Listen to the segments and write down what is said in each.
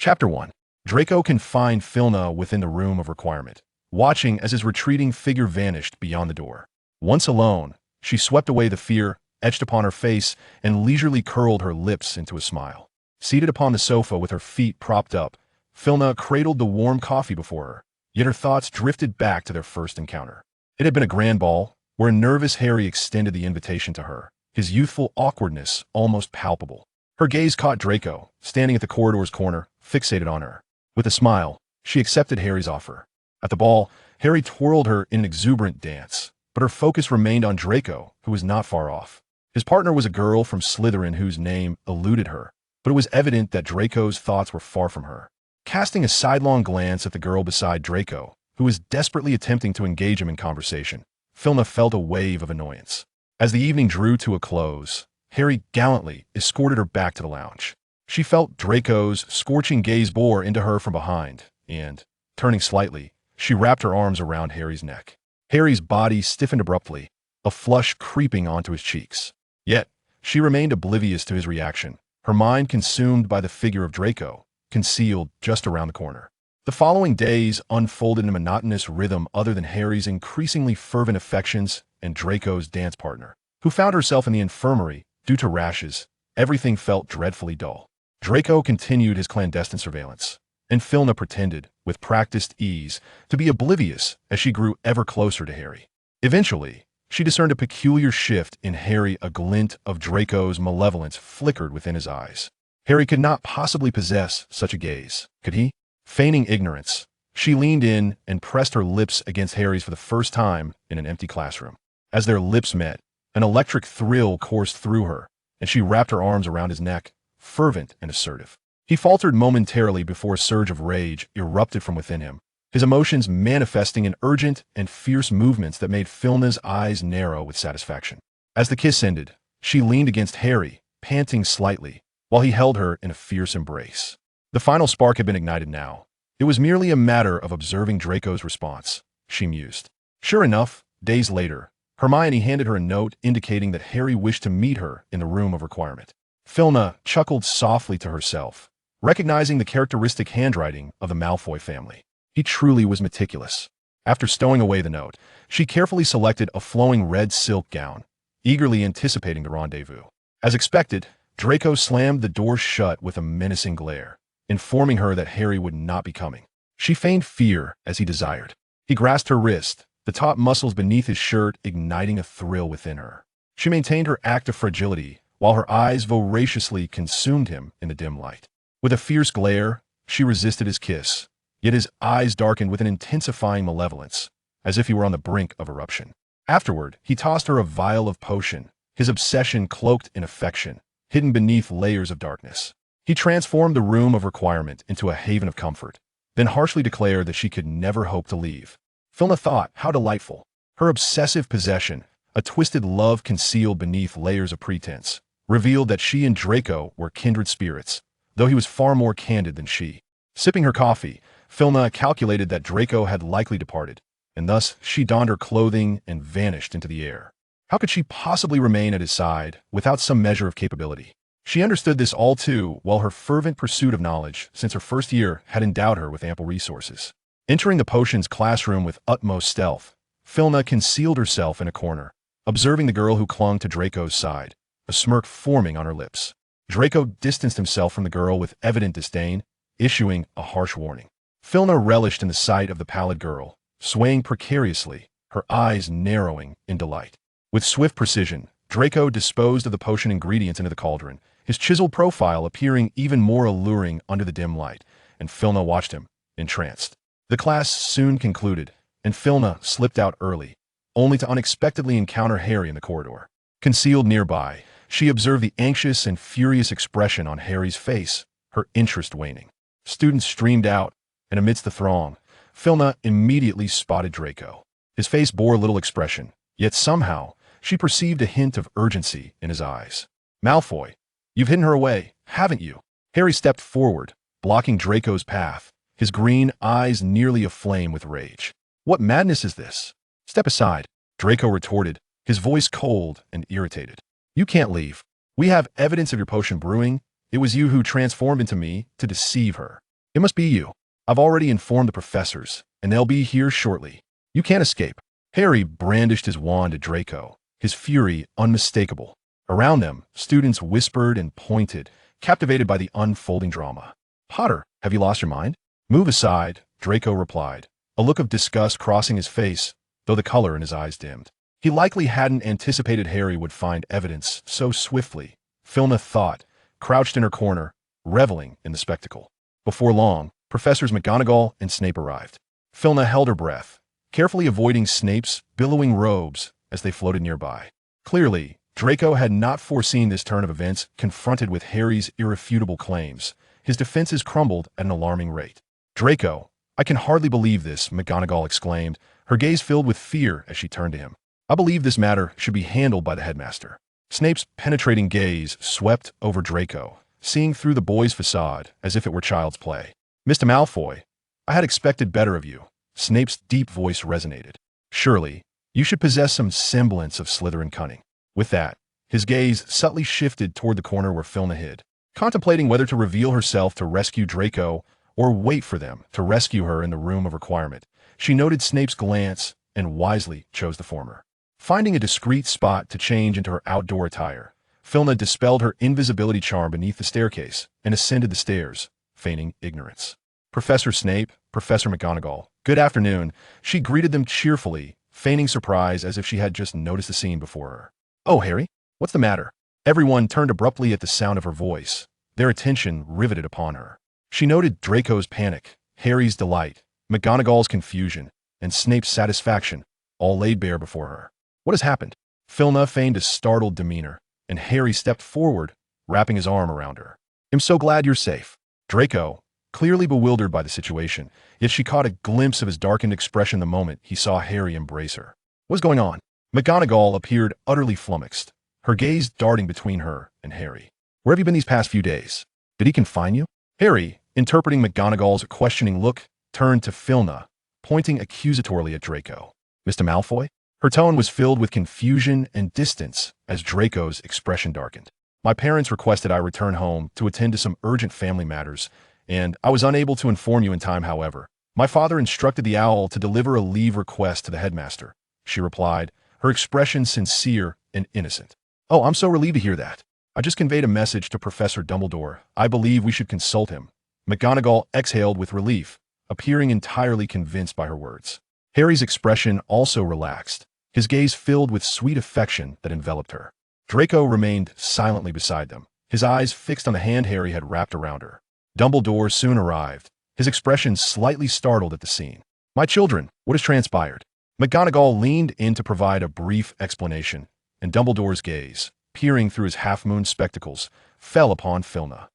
Chapter 1. Draco confined Filna within the room of requirement, watching as his retreating figure vanished beyond the door. Once alone, she swept away the fear etched upon her face and leisurely curled her lips into a smile. Seated upon the sofa with her feet propped up, Filna cradled the warm coffee before her, yet her thoughts drifted back to their first encounter. It had been a grand ball, where a nervous Harry extended the invitation to her, his youthful awkwardness almost palpable. Her gaze caught Draco, standing at the corridor's corner, fixated on her. With a smile, she accepted Harry's offer. At the ball, Harry twirled her in an exuberant dance, but her focus remained on Draco, who was not far off. His partner was a girl from Slytherin whose name eluded her, but it was evident that Draco's thoughts were far from her. Casting a sidelong glance at the girl beside Draco, who was desperately attempting to engage him in conversation, Filna felt a wave of annoyance. As the evening drew to a close, Harry gallantly escorted her back to the lounge. She felt Draco's scorching gaze bore into her from behind, and, turning slightly, she wrapped her arms around Harry's neck. Harry's body stiffened abruptly, a flush creeping onto his cheeks. Yet, she remained oblivious to his reaction, her mind consumed by the figure of Draco, concealed just around the corner. The following days unfolded in a monotonous rhythm other than Harry's increasingly fervent affections and Draco's dance partner, who found herself in the infirmary due to rashes. Everything felt dreadfully dull. Draco continued his clandestine surveillance, and Filna pretended, with practiced ease, to be oblivious as she grew ever closer to Harry. Eventually, she discerned a peculiar shift in Harry. A glint of Draco's malevolence flickered within his eyes. Harry could not possibly possess such a gaze, could he? Feigning ignorance, she leaned in and pressed her lips against Harry's for the first time in an empty classroom. As their lips met, an electric thrill coursed through her, and she wrapped her arms around his neck, fervent and assertive. He faltered momentarily before a surge of rage erupted from within him, his emotions manifesting in urgent and fierce movements that made Filna's eyes narrow with satisfaction. As the kiss ended, she leaned against Harry, panting slightly, while he held her in a fierce embrace. The final spark had been ignited now. It was merely a matter of observing Draco's response, she mused. Sure enough, days later, Hermione handed her a note indicating that Harry wished to meet her in the room of requirement. Filna chuckled softly to herself, recognizing the characteristic handwriting of the Malfoy family. He truly was meticulous. After stowing away the note, she carefully selected a flowing red silk gown, eagerly anticipating the rendezvous. As expected, Draco slammed the door shut with a menacing glare, informing her that Harry would not be coming. She feigned fear as he desired. He grasped her wrist, the taut muscles beneath his shirt igniting a thrill within her. She maintained her act of fragility, while her eyes voraciously consumed him in the dim light. With a fierce glare, she resisted his kiss, yet his eyes darkened with an intensifying malevolence, as if he were on the brink of eruption. Afterward, he tossed her a vial of potion, his obsession cloaked in affection, hidden beneath layers of darkness. He transformed the room of requirement into a haven of comfort, then harshly declared that she could never hope to leave. Filna thought, how delightful. Her obsessive possession, a twisted love concealed beneath layers of pretense, revealed that she and Draco were kindred spirits, though he was far more candid than she. Sipping her coffee, Filna calculated that Draco had likely departed, and thus she donned her clothing and vanished into the air. How could she possibly remain at his side without some measure of capability? She understood this all too well, her fervent pursuit of knowledge since her first year had endowed her with ample resources. Entering the potions classroom with utmost stealth, Filna concealed herself in a corner, observing the girl who clung to Draco's side, a smirk forming on her lips. Draco distanced himself from the girl with evident disdain, issuing a harsh warning. Filna relished in the sight of the pallid girl, swaying precariously, her eyes narrowing in delight. With swift precision, Draco disposed of the potion ingredients into the cauldron, his chiseled profile appearing even more alluring under the dim light, and Filna watched him, entranced. The class soon concluded, and Filna slipped out early, only to unexpectedly encounter Harry in the corridor. Concealed nearby, she observed the anxious and furious expression on Harry's face, her interest waning. Students streamed out, and amidst the throng, Filna immediately spotted Draco. His face bore little expression, yet somehow she perceived a hint of urgency in his eyes. Malfoy, you've hidden her away, haven't you? Harry stepped forward, blocking Draco's path, his green eyes nearly aflame with rage. What madness is this? Step aside, Draco retorted, his voice cold and irritated. You can't leave. We have evidence of your potion brewing. It was you who transformed into me to deceive her. It must be you. I've already informed the professors, and they'll be here shortly. You can't escape. Harry brandished his wand at Draco, his fury unmistakable. Around them, students whispered and pointed, captivated by the unfolding drama. Potter, have you lost your mind? Move aside, Draco replied, a look of disgust crossing his face, though the color in his eyes dimmed. He likely hadn't anticipated Harry would find evidence so swiftly, Filna thought, crouched in her corner, reveling in the spectacle. Before long, Professors McGonagall and Snape arrived. Filna held her breath, carefully avoiding Snape's billowing robes as they floated nearby. Clearly, Draco had not foreseen this turn of events. Confronted with Harry's irrefutable claims, his defenses crumbled at an alarming rate. Draco, I can hardly believe this, McGonagall exclaimed, her gaze filled with fear as she turned to him. I believe this matter should be handled by the headmaster. Snape's penetrating gaze swept over Draco, seeing through the boy's facade as if it were child's play. Mr. Malfoy, I had expected better of you. Snape's deep voice resonated. Surely, you should possess some semblance of Slytherin cunning. With that, his gaze subtly shifted toward the corner where Filna hid, contemplating whether to reveal herself to rescue Draco or wait for them to rescue her in the room of requirement. She noted Snape's glance and wisely chose the former. Finding a discreet spot to change into her outdoor attire, Filna dispelled her invisibility charm beneath the staircase and ascended the stairs, feigning ignorance. Professor Snape, Professor McGonagall, good afternoon. She greeted them cheerfully, feigning surprise as if she had just noticed the scene before her. Oh, Harry, what's the matter? Everyone turned abruptly at the sound of her voice, their attention riveted upon her. She noted Draco's panic, Harry's delight, McGonagall's confusion, and Snape's satisfaction, all laid bare before her. What has happened? Filna feigned a startled demeanor, and Harry stepped forward, wrapping his arm around her. I'm so glad you're safe. Draco, clearly bewildered by the situation, yet she caught a glimpse of his darkened expression the moment he saw Harry embrace her. What's going on? McGonagall appeared utterly flummoxed, her gaze darting between her and Harry. Where have you been these past few days? Did he confine you? Harry, interpreting McGonagall's questioning look, turned to Filna, pointing accusatorily at Draco. Mr. Malfoy? Her tone was filled with confusion and distance as Draco's expression darkened. My parents requested I return home to attend to some urgent family matters, and I was unable to inform you in time, however. My father instructed the owl to deliver a leave request to the headmaster, she replied, her expression sincere and innocent. Oh, I'm so relieved to hear that. I just conveyed a message to Professor Dumbledore. I believe we should consult him. McGonagall exhaled with relief, appearing entirely convinced by her words. Harry's expression also relaxed, his gaze filled with sweet affection that enveloped her. Draco remained silently beside them, his eyes fixed on the hand Harry had wrapped around her. Dumbledore soon arrived, his expression slightly startled at the scene. My children, what has transpired? McGonagall leaned in to provide a brief explanation, and Dumbledore's gaze, peering through his half-moon spectacles, fell upon Filna.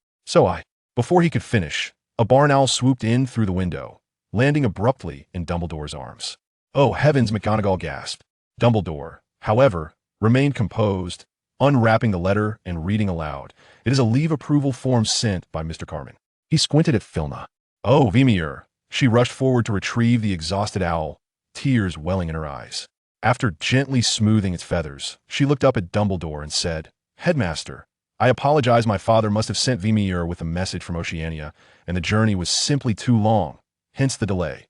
Before he could finish, a barn owl swooped in through the window, landing abruptly in Dumbledore's arms. Oh heavens, McGonagall gasped. Dumbledore, however, remained composed, unwrapping the letter and reading aloud. It is a leave approval form sent by Mr. Carmen. He squinted at Filna. Oh, Vimir. She rushed forward to retrieve the exhausted owl, tears welling in her eyes. After gently smoothing its feathers, she looked up at Dumbledore and said, Headmaster, I apologize. My father must have sent Vimir with a message from Oceania, and the journey was simply too long, hence the delay.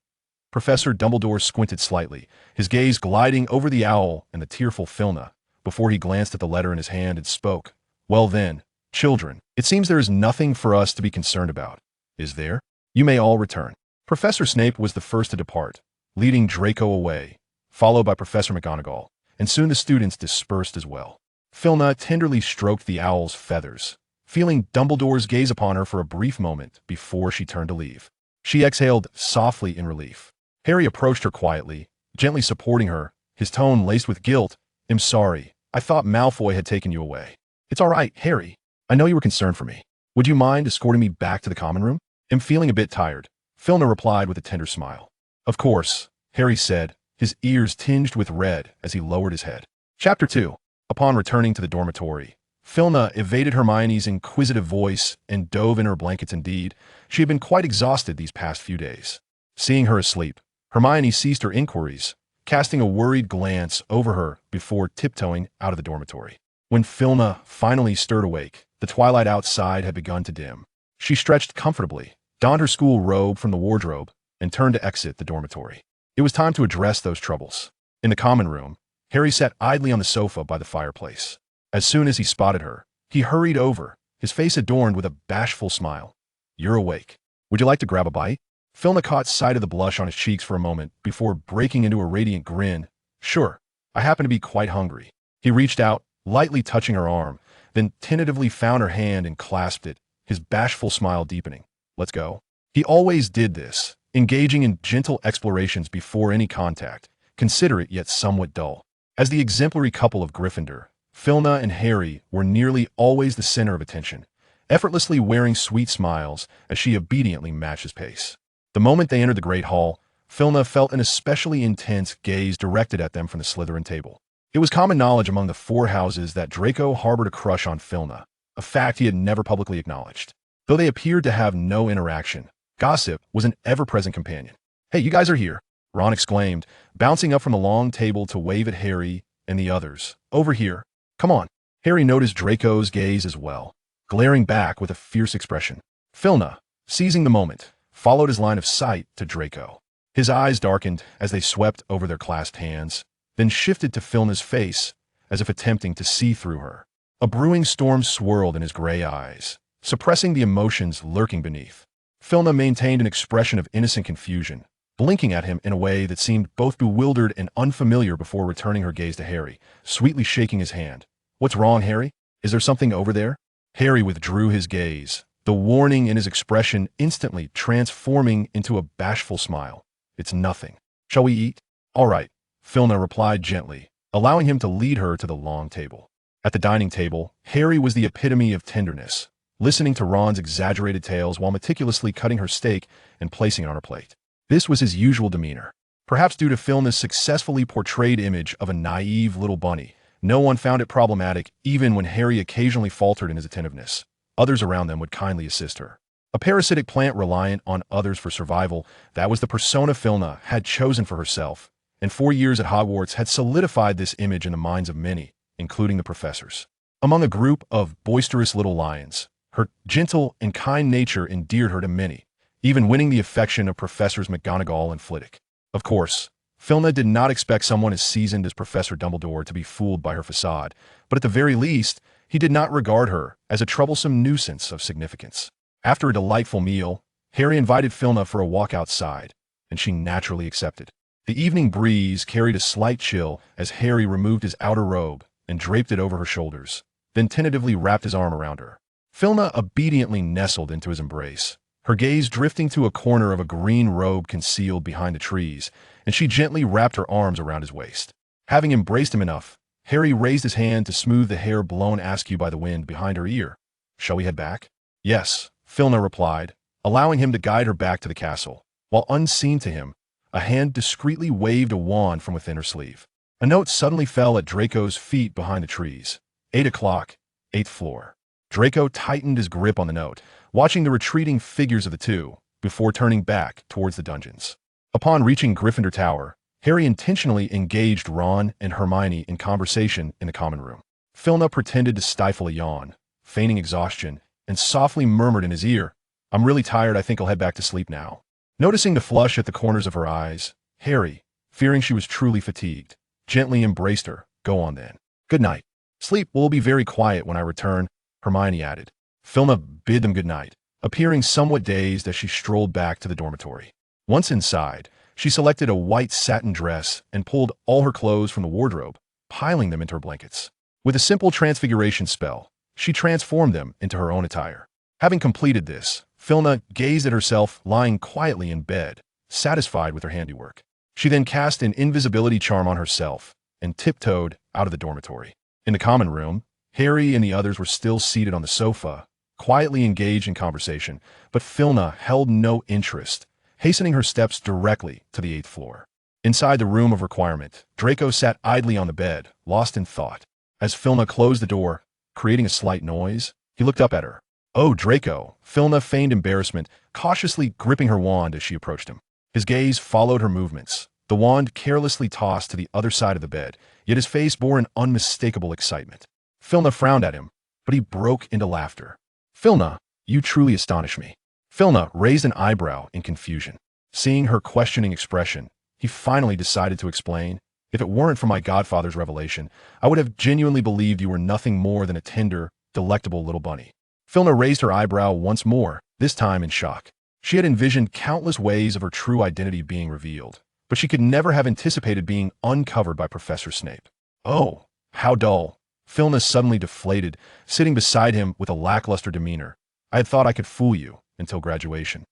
Professor Dumbledore squinted slightly, his gaze gliding over the owl and the tearful Filna, before he glanced at the letter in his hand and spoke. Well then, children, it seems there is nothing for us to be concerned about. Is there? You may all return. Professor Snape was the first to depart, leading Draco away, followed by Professor McGonagall, and soon the students dispersed as well. Filna tenderly stroked the owl's feathers, feeling Dumbledore's gaze upon her for a brief moment before she turned to leave. She exhaled softly in relief. Harry approached her quietly, gently supporting her, his tone laced with guilt. I'm sorry. I thought Malfoy had taken you away. It's all right, Harry. I know you were concerned for me. Would you mind escorting me back to the common room? I'm feeling a bit tired. Filna replied with a tender smile. Of course, Harry said, his ears tinged with red as he lowered his head. Chapter 2. Upon returning to the dormitory, Filna evaded Hermione's inquisitive voice and dove in her blankets. Indeed, she had been quite exhausted these past few days. Seeing her asleep, Hermione ceased her inquiries, casting a worried glance over her before tiptoeing out of the dormitory. When Filna finally stirred awake, the twilight outside had begun to dim. She stretched comfortably, donned her school robe from the wardrobe, and turned to exit the dormitory. It was time to address those troubles. In the common room, Harry sat idly on the sofa by the fireplace. As soon as he spotted her, he hurried over, his face adorned with a bashful smile. "You're awake. Would you like to grab a bite?" Filna caught sight of the blush on his cheeks for a moment before breaking into a radiant grin. "Sure, I happen to be quite hungry." He reached out, lightly touching her arm, then tentatively found her hand and clasped it, his bashful smile deepening. "Let's go." He always did this, engaging in gentle explorations before any contact, considerate yet somewhat dull. As the exemplary couple of Gryffindor, Filna and Harry were nearly always the center of attention, effortlessly wearing sweet smiles as she obediently matched his pace. The moment they entered the Great Hall, Filna felt an especially intense gaze directed at them from the Slytherin table. It was common knowledge among the four houses that Draco harbored a crush on Filna, a fact he had never publicly acknowledged. Though they appeared to have no interaction, gossip was an ever-present companion. "Hey, you guys are here," Ron exclaimed, bouncing up from the long table to wave at Harry and the others. "Over here. Come on." Harry noticed Draco's gaze as well, glaring back with a fierce expression. Filna, seizing the moment, followed his line of sight to Draco. His eyes darkened as they swept over their clasped hands, then shifted to Filna's face, as if attempting to see through her. A brewing storm swirled in his gray eyes, suppressing the emotions lurking beneath. Filna maintained an expression of innocent confusion, blinking at him in a way that seemed both bewildered and unfamiliar before returning her gaze to Harry, sweetly shaking his hand. "What's wrong, Harry? Is there something over there?" Harry withdrew his gaze, the warning in his expression instantly transforming into a bashful smile. "It's nothing. Shall we eat?" "All right," Filna replied gently, allowing him to lead her to the long table. At the dining table, Harry was the epitome of tenderness, listening to Ron's exaggerated tales while meticulously cutting her steak and placing it on her plate. This was his usual demeanor. Perhaps due to Filna's successfully portrayed image of a naive little bunny, no one found it problematic even when Harry occasionally faltered in his attentiveness. Others around them would kindly assist her. A parasitic plant reliant on others for survival, that was the persona Filna had chosen for herself, and 4 years at Hogwarts had solidified this image in the minds of many, including the professors. Among a group of boisterous little lions, her gentle and kind nature endeared her to many, even winning the affection of Professors McGonagall and Flitwick. Of course, Filna did not expect someone as seasoned as Professor Dumbledore to be fooled by her facade, but at the very least, he did not regard her as a troublesome nuisance of significance. After a delightful meal, Harry invited Filna for a walk outside, and she naturally accepted. The evening breeze carried a slight chill as Harry removed his outer robe and draped it over her shoulders, then tentatively wrapped his arm around her. Filna obediently nestled into his embrace, her gaze drifting to a corner of a green robe concealed behind the trees, and she gently wrapped her arms around his waist. Having embraced him enough, Harry raised his hand to smooth the hair blown askew by the wind behind her ear. "Shall we head back?" "Yes," Filna replied, allowing him to guide her back to the castle, while unseen to him, a hand discreetly waved a wand from within her sleeve. A note suddenly fell at Draco's feet behind the trees. 8 o'clock, 8th floor. Draco tightened his grip on the note, watching the retreating figures of the two, before turning back towards the dungeons. Upon reaching Gryffindor Tower, Harry intentionally engaged Ron and Hermione in conversation in the common room. Filna pretended to stifle a yawn, feigning exhaustion, and softly murmured in his ear, "I'm really tired, I think I'll head back to sleep now." Noticing the flush at the corners of her eyes, Harry, fearing she was truly fatigued, gently embraced her. "Go on then. Good night. Sleep will be very quiet when I return," Hermione added. Filna bid them good night, appearing somewhat dazed as she strolled back to the dormitory. Once inside, she selected a white satin dress and pulled all her clothes from the wardrobe, piling them into her blankets. With a simple transfiguration spell, she transformed them into her own attire. Having completed this, Filna gazed at herself lying quietly in bed, satisfied with her handiwork. She then cast an invisibility charm on herself and tiptoed out of the dormitory. In the common room, Harry and the others were still seated on the sofa, quietly engaged in conversation, but Filna held no interest, hastening her steps directly to the 8th floor. Inside the room of requirement, Draco sat idly on the bed, lost in thought. As Filna closed the door, creating a slight noise, he looked up at her. "Oh, Draco," Filna feigned embarrassment, cautiously gripping her wand as she approached him. His gaze followed her movements, the wand carelessly tossed to the other side of the bed, yet his face bore an unmistakable excitement. Filna frowned at him, but he broke into laughter. "Filna, you truly astonish me." Filna raised an eyebrow in confusion. Seeing her questioning expression, he finally decided to explain. If it weren't for my godfather's revelation, I would have genuinely believed you were nothing more than a tender, delectable little bunny. Filna raised her eyebrow once more, this time in shock. She had envisioned countless ways of her true identity being revealed, but she could never have anticipated being uncovered by Professor Snape. Oh, how dull. Filna suddenly deflated, sitting beside him with a lackluster demeanor. I had thought I could fool you until graduation.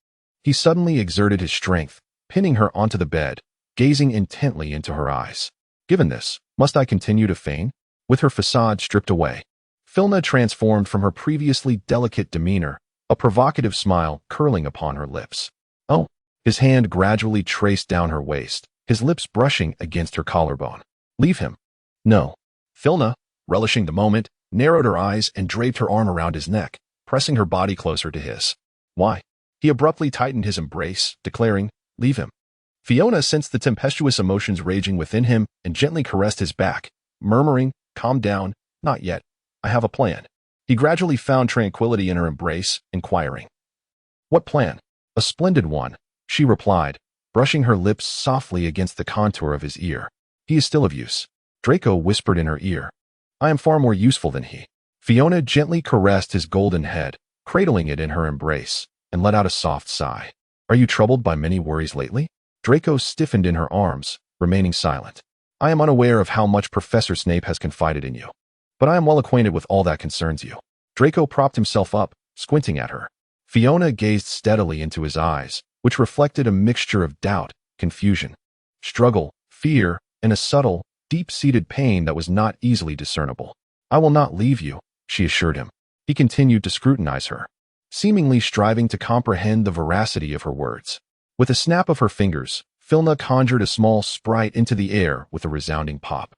He suddenly exerted his strength, pinning her onto the bed, gazing intently into her eyes. Given this, must I continue to feign? With her facade stripped away, Filna transformed from her previously delicate demeanor, a provocative smile curling upon her lips. Oh, his hand gradually traced down her waist, his lips brushing against her collarbone. Leave him. No. Filna, relishing the moment, narrowed her eyes and draped her arm around his neck, pressing her body closer to his. Why? He abruptly tightened his embrace, declaring, leave him. Fiona sensed the tempestuous emotions raging within him and gently caressed his back, murmuring, calm down, not yet. I have a plan. He gradually found tranquility in her embrace, inquiring. What plan? A splendid one, she replied, brushing her lips softly against the contour of his ear. He is still of use. Draco whispered in her ear. I am far more useful than he. Fiona gently caressed his golden head, cradling it in her embrace, and let out a soft sigh. Are you troubled by many worries lately? Draco stiffened in her arms, remaining silent. I am unaware of how much Professor Snape has confided in you, but I am well acquainted with all that concerns you. Draco propped himself up, squinting at her. Fiona gazed steadily into his eyes, which reflected a mixture of doubt, confusion, struggle, fear, and a subtle, deep-seated pain that was not easily discernible. I will not leave you, she assured him. He continued to scrutinize her, seemingly striving to comprehend the veracity of her words. With a snap of her fingers, Filna conjured a small sprite into the air with a resounding pop.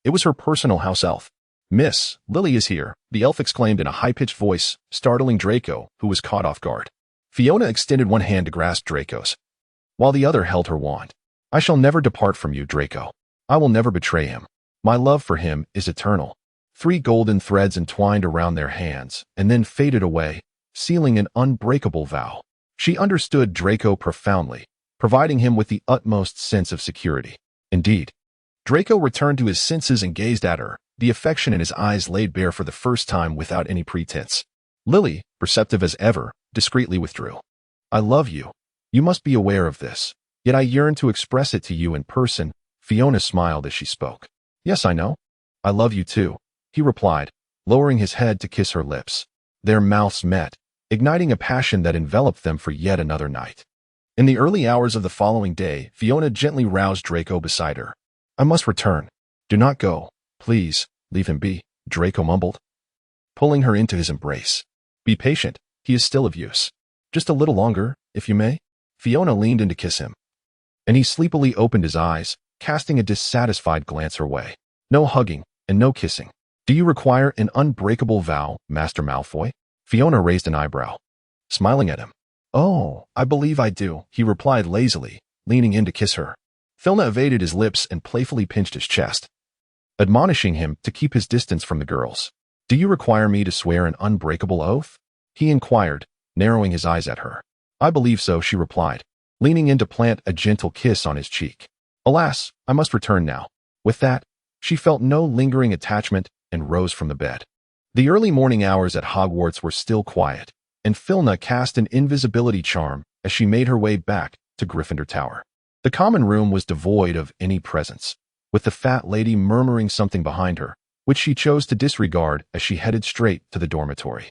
It was her personal house elf. Miss, Lily is here, the elf exclaimed in a high-pitched voice, startling Draco, who was caught off guard. Fiona extended one hand to grasp Draco's, while the other held her wand. I shall never depart from you, Draco. I will never betray him. My love for him is eternal. 3 golden threads entwined around their hands, and then faded away, sealing an unbreakable vow. She understood Draco profoundly, providing him with the utmost sense of security. Indeed, Draco returned to his senses and gazed at her, the affection in his eyes laid bare for the first time without any pretense. Lily, perceptive as ever, discreetly withdrew. I love you. You must be aware of this. Yet I yearn to express it to you in person. Fiona smiled as she spoke. Yes, I know. I love you too, he replied, lowering his head to kiss her lips. Their mouths met, igniting a passion that enveloped them for yet another night. In the early hours of the following day, Fiona gently roused Draco beside her. I must return. Do not go. Please, leave him be, Draco mumbled, pulling her into his embrace. Be patient. He is still of use. Just a little longer, if you may. Fiona leaned in to kiss him, and he sleepily opened his eyes, casting a dissatisfied glance her way. No hugging, and no kissing. Do you require an unbreakable vow, Master Malfoy? Fiona raised an eyebrow, smiling at him. Oh, I believe I do, he replied lazily, leaning in to kiss her. Filna evaded his lips and playfully pinched his chest, admonishing him to keep his distance from the girls. Do you require me to swear an unbreakable oath? He inquired, narrowing his eyes at her. I believe so, she replied, leaning in to plant a gentle kiss on his cheek. Alas, I must return now. With that, she felt no lingering attachment and rose from the bed. The early morning hours at Hogwarts were still quiet, and Filna cast an invisibility charm as she made her way back to Gryffindor Tower. The common room was devoid of any presence, with the fat lady murmuring something behind her, which she chose to disregard as she headed straight to the dormitory.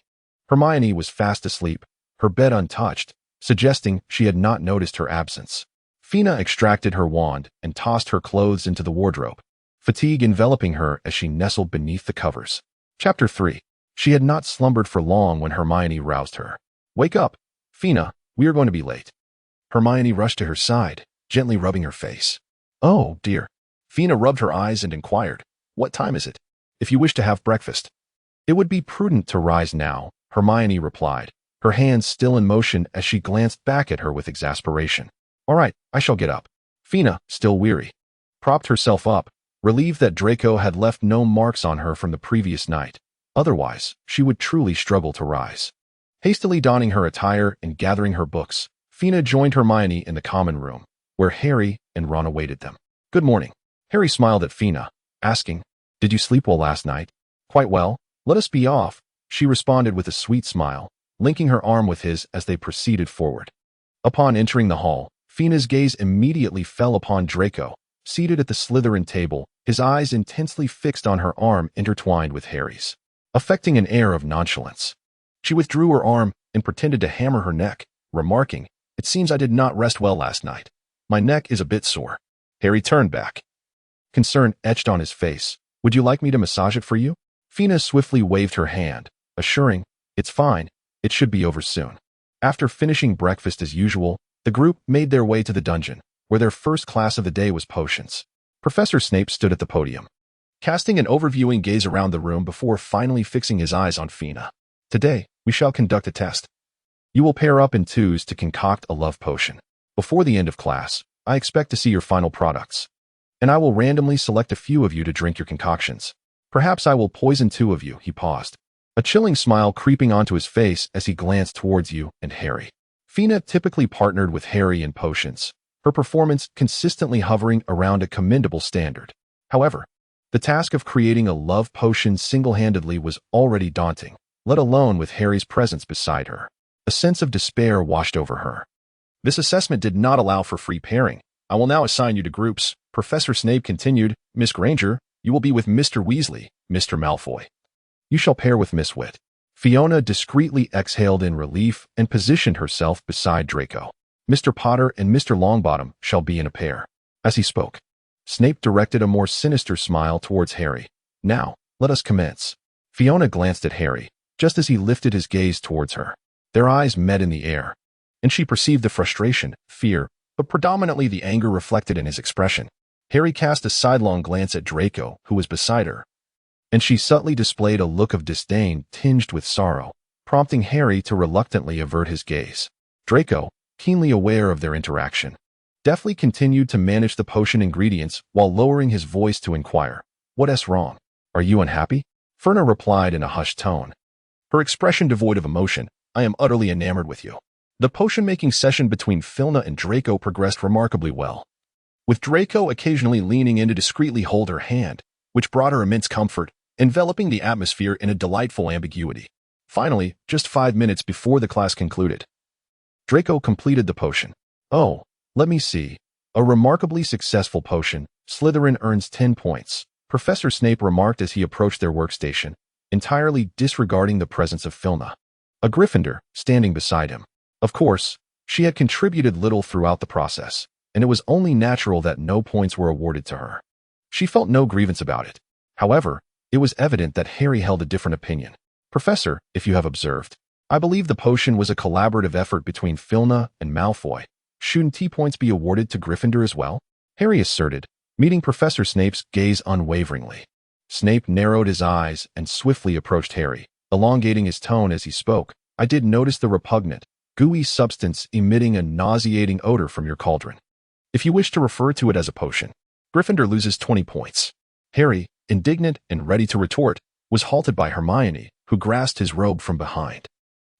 Hermione was fast asleep, her bed untouched, suggesting she had not noticed her absence. Fina extracted her wand and tossed her clothes into the wardrobe, fatigue enveloping her as she nestled beneath the covers. Chapter 3. She had not slumbered for long when Hermione roused her. Wake up, Fina, we are going to be late. Hermione rushed to her side, gently rubbing her face. Oh, dear. Fina rubbed her eyes and inquired, what time is it? If you wish to have breakfast. It would be prudent to rise now, Hermione replied, her hands still in motion as she glanced back at her with exasperation. All right, I shall get up. Fina, still weary, propped herself up, relieved that Draco had left no marks on her from the previous night. Otherwise, she would truly struggle to rise. Hastily donning her attire and gathering her books, Fina joined Hermione in the common room, where Harry and Ron awaited them. "Good morning." Harry smiled at Fina, asking, "Did you sleep well last night?" "Quite well. Let us be off," she responded with a sweet smile, linking her arm with his as they proceeded forward. Upon entering the hall, Fina's gaze immediately fell upon Draco, seated at the Slytherin table, his eyes intensely fixed on her arm intertwined with Harry's, affecting an air of nonchalance. She withdrew her arm and pretended to hammer her neck, remarking, "It seems I did not rest well last night. My neck is a bit sore." Harry turned back. Concern etched on his face. "Would you like me to massage it for you?" Fina swiftly waved her hand, assuring, "It's fine. It should be over soon." After finishing breakfast as usual, the group made their way to the dungeon, where their first class of the day was potions. Professor Snape stood at the podium, casting an overviewing gaze around the room before finally fixing his eyes on Fina. "Today, we shall conduct a test. You will pair up in twos to concoct a love potion. Before the end of class, I expect to see your final products, and I will randomly select a few of you to drink your concoctions. Perhaps I will poison two of you." He paused, a chilling smile creeping onto his face as he glanced towards you and Harry. Fina typically partnered with Harry in potions, her performance consistently hovering around a commendable standard. However, the task of creating a love potion single-handedly was already daunting, let alone with Harry's presence beside her. A sense of despair washed over her. "This assessment did not allow for free pairing. I will now assign you to groups," Professor Snape continued. "Miss Granger, you will be with Mr. Weasley. Mr. Malfoy, you shall pair with Miss Whit." Fiona discreetly exhaled in relief and positioned herself beside Draco. "Mr. Potter and Mr. Longbottom shall be in a pair." As he spoke, Snape directed a more sinister smile towards Harry. "Now, let us commence." Fiona glanced at Harry, just as he lifted his gaze towards her. Their eyes met in the air, and she perceived the frustration, fear, but predominantly the anger reflected in his expression. Harry cast a sidelong glance at Draco, who was beside her, and she subtly displayed a look of disdain tinged with sorrow, prompting Harry to reluctantly avert his gaze. Draco, keenly aware of their interaction, deftly continued to manage the potion ingredients while lowering his voice to inquire, "What's wrong? Are you unhappy?" Ferna replied in a hushed tone, her expression devoid of emotion, "I am utterly enamored with you." The potion-making session between Filna and Draco progressed remarkably well, with Draco occasionally leaning in to discreetly hold her hand, which brought her immense comfort, enveloping the atmosphere in a delightful ambiguity. Finally, just 5 minutes before the class concluded, Draco completed the potion. "Oh, let me see. A remarkably successful potion. Slytherin earns 10 points," Professor Snape remarked as he approached their workstation, entirely disregarding the presence of Filna, a Gryffindor, standing beside him. Of course, she had contributed little throughout the process, and it was only natural that no points were awarded to her. She felt no grievance about it. However, it was evident that Harry held a different opinion. "Professor, if you have observed, I believe the potion was a collaborative effort between Filna and Malfoy. Shouldn't T points be awarded to Gryffindor as well?" Harry asserted, meeting Professor Snape's gaze unwaveringly. Snape narrowed his eyes and swiftly approached Harry, elongating his tone as he spoke. "I did notice the repugnant, gooey substance emitting a nauseating odor from your cauldron. If you wish to refer to it as a potion, Gryffindor loses 20 points. Harry, indignant and ready to retort, was halted by Hermione, who grasped his robe from behind.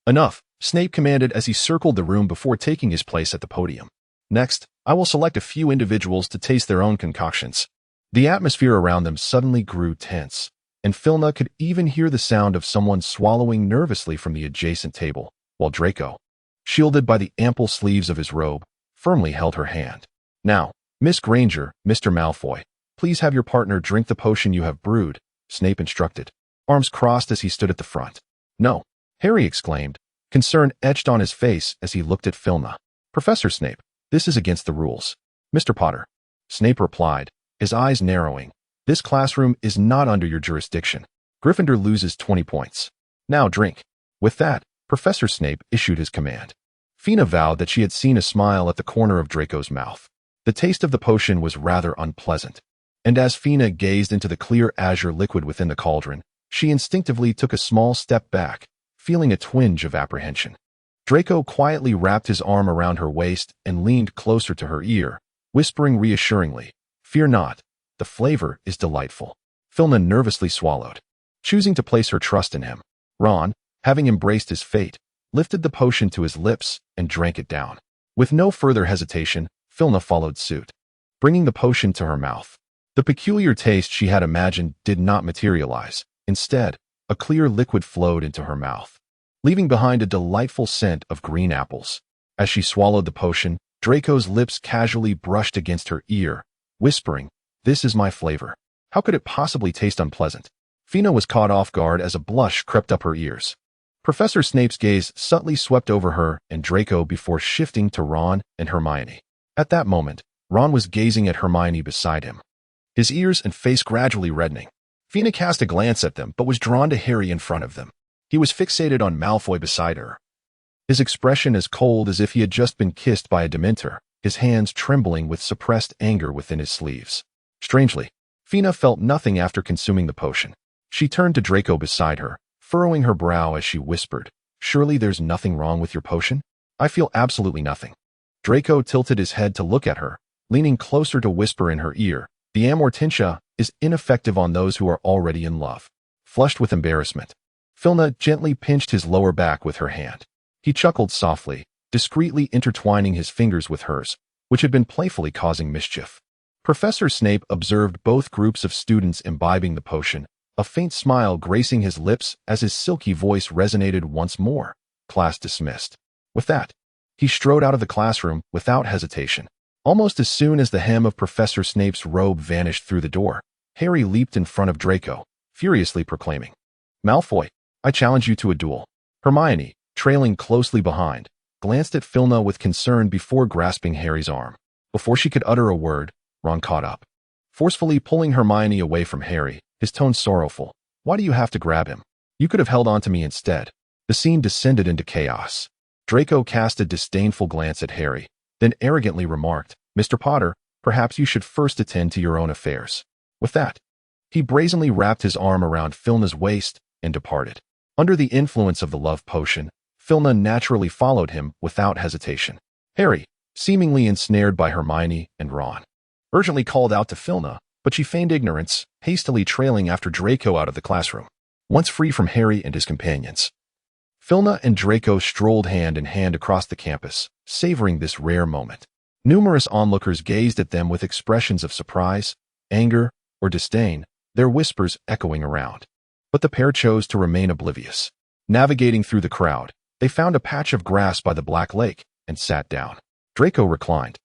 "Enough," Snape commanded as he circled the room before taking his place at the podium. "Next, I will select a few individuals to taste their own concoctions." The atmosphere around them suddenly grew tense, and Filna could even hear the sound of someone swallowing nervously from the adjacent table, while Draco, shielded by the ample sleeves of his robe, firmly held her hand. "Now, Miss Granger, Mr. Malfoy, please have your partner drink the potion you have brewed," Snape instructed, arms crossed as he stood at the front. "No," Harry exclaimed, concern etched on his face as he looked at Filna. "Professor Snape, this is against the rules." "Mr. Potter," Snape replied, his eyes narrowing, "this classroom is not under your jurisdiction. Gryffindor loses 20 points. Now drink." With that, Professor Snape issued his command. Fina vowed that she had seen a smile at the corner of Draco's mouth. The taste of the potion was rather unpleasant, and as Fina gazed into the clear azure liquid within the cauldron, she instinctively took a small step back, feeling a twinge of apprehension. Draco quietly wrapped his arm around her waist and leaned closer to her ear, whispering reassuringly, "Fear not, the flavor is delightful." Filna nervously swallowed, choosing to place her trust in him. Ron, having embraced his fate, lifted the potion to his lips, and drank it down. With no further hesitation, Filna followed suit, bringing the potion to her mouth. The peculiar taste she had imagined did not materialize. Instead, a clear liquid flowed into her mouth, leaving behind a delightful scent of green apples. As she swallowed the potion, Draco's lips casually brushed against her ear, whispering, "This is my flavor. How could it possibly taste unpleasant?" Fina was caught off guard as a blush crept up her ears. Professor Snape's gaze subtly swept over her and Draco before shifting to Ron and Hermione. At that moment, Ron was gazing at Hermione beside him, his ears and face gradually reddening. Fina cast a glance at them but was drawn to Harry in front of them. He was fixated on Malfoy beside her, his expression as cold as if he had just been kissed by a Dementor, his hands trembling with suppressed anger within his sleeves. Strangely, Fina felt nothing after consuming the potion. She turned to Draco beside her, furrowing her brow as she whispered, "Surely there's nothing wrong with your potion?" "I feel absolutely nothing." Draco tilted his head to look at her, leaning closer to whisper in her ear, "The amortentia is ineffective on those who are already in love." Flushed with embarrassment, Filna gently pinched his lower back with her hand. He chuckled softly, discreetly intertwining his fingers with hers, which had been playfully causing mischief. Professor Snape observed both groups of students imbibing the potion, a faint smile gracing his lips as his silky voice resonated once more. Class dismissed. With that, he strode out of the classroom without hesitation. Almost as soon as the hem of Professor Snape's robe vanished through the door, Harry leaped in front of Draco, furiously proclaiming, "Malfoy, I challenge you to a duel." Hermione, trailing closely behind, glanced at Filna with concern before grasping Harry's arm. Before she could utter a word, Ron caught up, forcefully pulling Hermione away from Harry, his tone sorrowful. "Why do you have to grab him? You could have held on to me instead." The scene descended into chaos. Draco cast a disdainful glance at Harry, then arrogantly remarked, "Mr. Potter, perhaps you should first attend to your own affairs." With that, he brazenly wrapped his arm around Filna's waist and departed. Under the influence of the love potion, Filna naturally followed him without hesitation. Harry, seemingly ensnared by Hermione and Ron, urgently called out to Filna, but she feigned ignorance, hastily trailing after Draco out of the classroom. Once free from Harry and his companions, Filna and Draco strolled hand in hand across the campus, savoring this rare moment. Numerous onlookers gazed at them with expressions of surprise, anger, or disdain, their whispers echoing around. But the pair chose to remain oblivious. Navigating through the crowd, they found a patch of grass by the Black Lake and sat down. Draco reclined,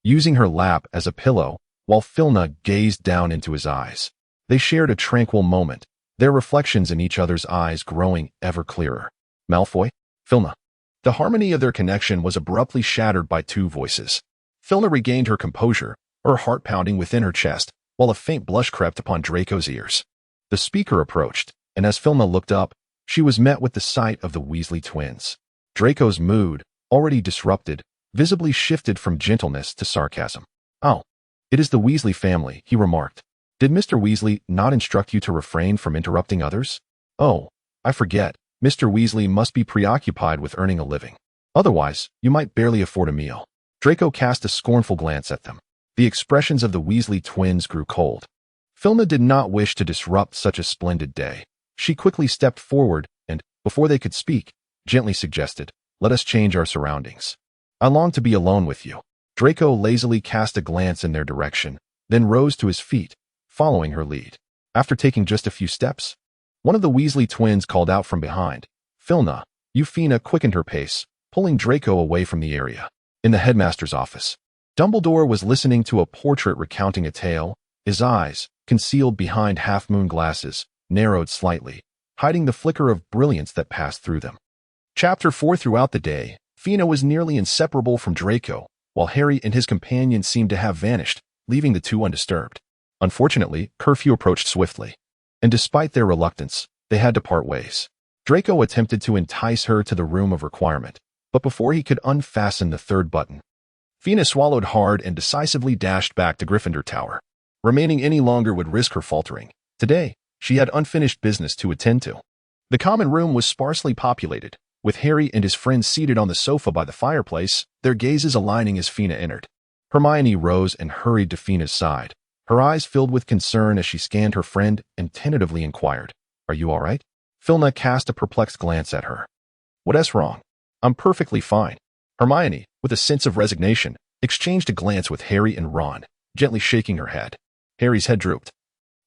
using her lap as a pillow, while Filna gazed down into his eyes. They shared a tranquil moment, their reflections in each other's eyes growing ever clearer. "Malfoy, Filna." The harmony of their connection was abruptly shattered by two voices. Filna regained her composure, her heart pounding within her chest, while a faint blush crept upon Draco's ears. The speaker approached, and as Filna looked up, she was met with the sight of the Weasley twins. Draco's mood, already disrupted, visibly shifted from gentleness to sarcasm. "Oh, it is the Weasley family," he remarked. "Did Mr. Weasley not instruct you to refrain from interrupting others?" "Oh, I forget. Mr. Weasley must be preoccupied with earning a living. Otherwise, you might barely afford a meal." Draco cast a scornful glance at them. The expressions of the Weasley twins grew cold. Filna did not wish to disrupt such a splendid day. She quickly stepped forward and, before they could speak, gently suggested, "Let us change our surroundings. I long to be alone with you." Draco lazily cast a glance in their direction, then rose to his feet, following her lead. After taking just a few steps, one of the Weasley twins called out from behind, "Filna." Fina quickened her pace, pulling Draco away from the area. In the headmaster's office, Dumbledore was listening to a portrait recounting a tale, his eyes, concealed behind half-moon glasses, narrowed slightly, hiding the flicker of brilliance that passed through them. Chapter 4. Throughout the day, Fina was nearly inseparable from Draco, while Harry and his companion seemed to have vanished, leaving the two undisturbed. Unfortunately, curfew approached swiftly, and despite their reluctance, they had to part ways. Draco attempted to entice her to the room of requirement, but before he could unfasten the third button, Fina swallowed hard and decisively dashed back to Gryffindor Tower. Remaining any longer would risk her faltering. Today, she had unfinished business to attend to. The common room was sparsely populated, with Harry and his friends seated on the sofa by the fireplace, their gazes aligning as Fina entered. Hermione rose and hurried to Fina's side, her eyes filled with concern as she scanned her friend and tentatively inquired, "Are you all right?" Filna cast a perplexed glance at her. "What's wrong?" I'm perfectly fine. Hermione, with a sense of resignation, exchanged a glance with Harry and Ron, gently shaking her head. Harry's head drooped,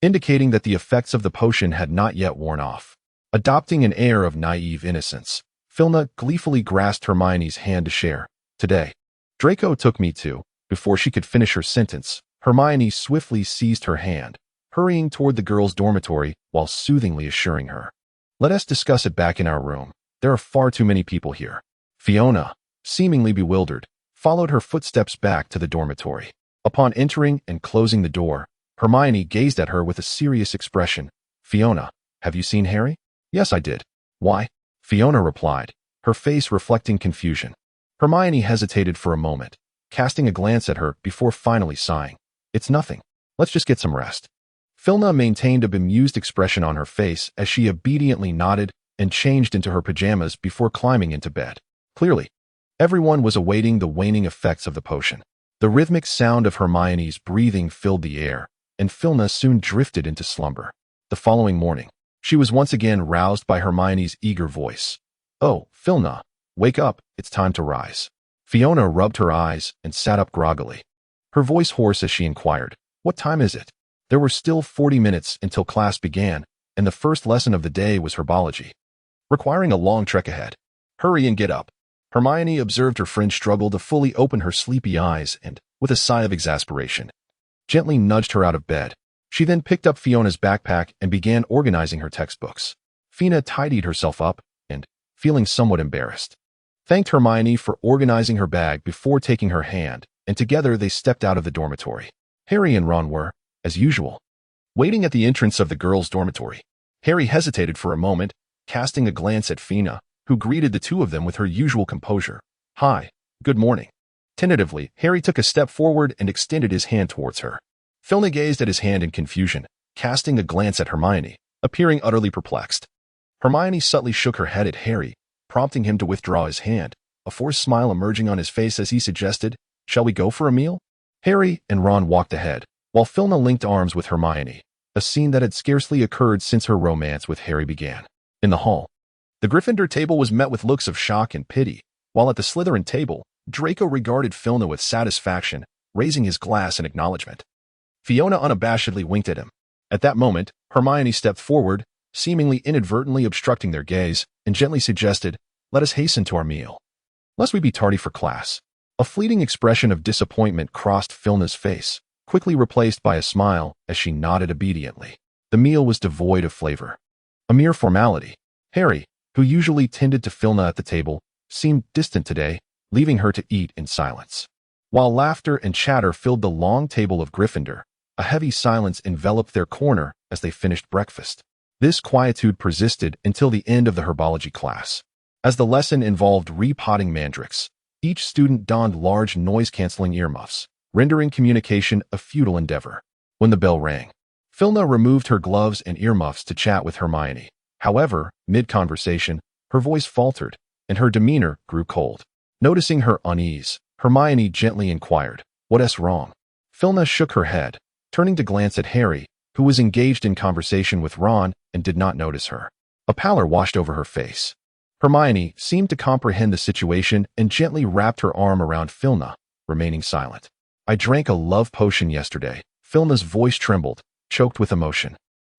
indicating that the effects of the potion had not yet worn off. Adopting an air of naive innocence, Philna gleefully grasped Hermione's hand to share. Today, Draco took me to. Before she could finish her sentence, Hermione swiftly seized her hand, hurrying toward the girls' dormitory while soothingly assuring her, "Let us discuss it back in our room. There are far too many people here." Fiona, seemingly bewildered, followed her footsteps back to the dormitory. Upon entering and closing the door, Hermione gazed at her with a serious expression. "Fiona, have you seen Harry?" "Yes, I did." "Why?" Fiona replied, her face reflecting confusion. Hermione hesitated for a moment, casting a glance at her before finally sighing. "It's nothing. Let's just get some rest." Philna maintained a bemused expression on her face as she obediently nodded and changed into her pajamas before climbing into bed. Clearly, everyone was awaiting the waning effects of the potion. The rhythmic sound of Hermione's breathing filled the air, and Philna soon drifted into slumber. The following morning, she was once again roused by Hermione's eager voice. "Oh, Philna, wake up, it's time to rise." Fiona rubbed her eyes and sat up groggily, her voice hoarse as she inquired, "What time is it?" There were still 40 minutes until class began, and the first lesson of the day was herbology, requiring a long trek ahead. "Hurry and get up." Hermione observed her friend struggle to fully open her sleepy eyes and, with a sigh of exasperation, gently nudged her out of bed. She then picked up Fiona's backpack and began organizing her textbooks. Fiona tidied herself up and, feeling somewhat embarrassed, thanked Hermione for organizing her bag before taking her hand, and together they stepped out of the dormitory. Harry and Ron were, as usual, waiting at the entrance of the girls' dormitory. Harry hesitated for a moment, casting a glance at Fiona, who greeted the two of them with her usual composure. "Hi, good morning." Tentatively, Harry took a step forward and extended his hand towards her. Philna gazed at his hand in confusion, casting a glance at Hermione, appearing utterly perplexed. Hermione subtly shook her head at Harry, prompting him to withdraw his hand, a forced smile emerging on his face as he suggested, "Shall we go for a meal?" Harry and Ron walked ahead, while Philna linked arms with Hermione, a scene that had scarcely occurred since her romance with Harry began. In the hall, the Gryffindor table was met with looks of shock and pity, while at the Slytherin table, Draco regarded Philna with satisfaction, raising his glass in acknowledgement. Fiona unabashedly winked at him. At that moment, Hermione stepped forward, seemingly inadvertently obstructing their gaze, and gently suggested, "Let us hasten to our meal, lest we be tardy for class." A fleeting expression of disappointment crossed Philna's face, quickly replaced by a smile as she nodded obediently. The meal was devoid of flavor, a mere formality. Harry, who usually tended to Philna at the table, seemed distant today, leaving her to eat in silence. While laughter and chatter filled the long table of Gryffindor, a heavy silence enveloped their corner as they finished breakfast. This quietude persisted until the end of the herbology class. As the lesson involved repotting mandrakes, each student donned large noise-canceling earmuffs, rendering communication a futile endeavor. When the bell rang, Philna removed her gloves and earmuffs to chat with Hermione. However, mid-conversation, her voice faltered, and her demeanor grew cold. Noticing her unease, Hermione gently inquired, "What's wrong?" Philna shook her head, turning to glance at Harry, who was engaged in conversation with Ron and did not notice her. A pallor washed over her face. Hermione seemed to comprehend the situation and gently wrapped her arm around Philna, remaining silent. "I drank a love potion yesterday." Philna's voice trembled, choked with emotion,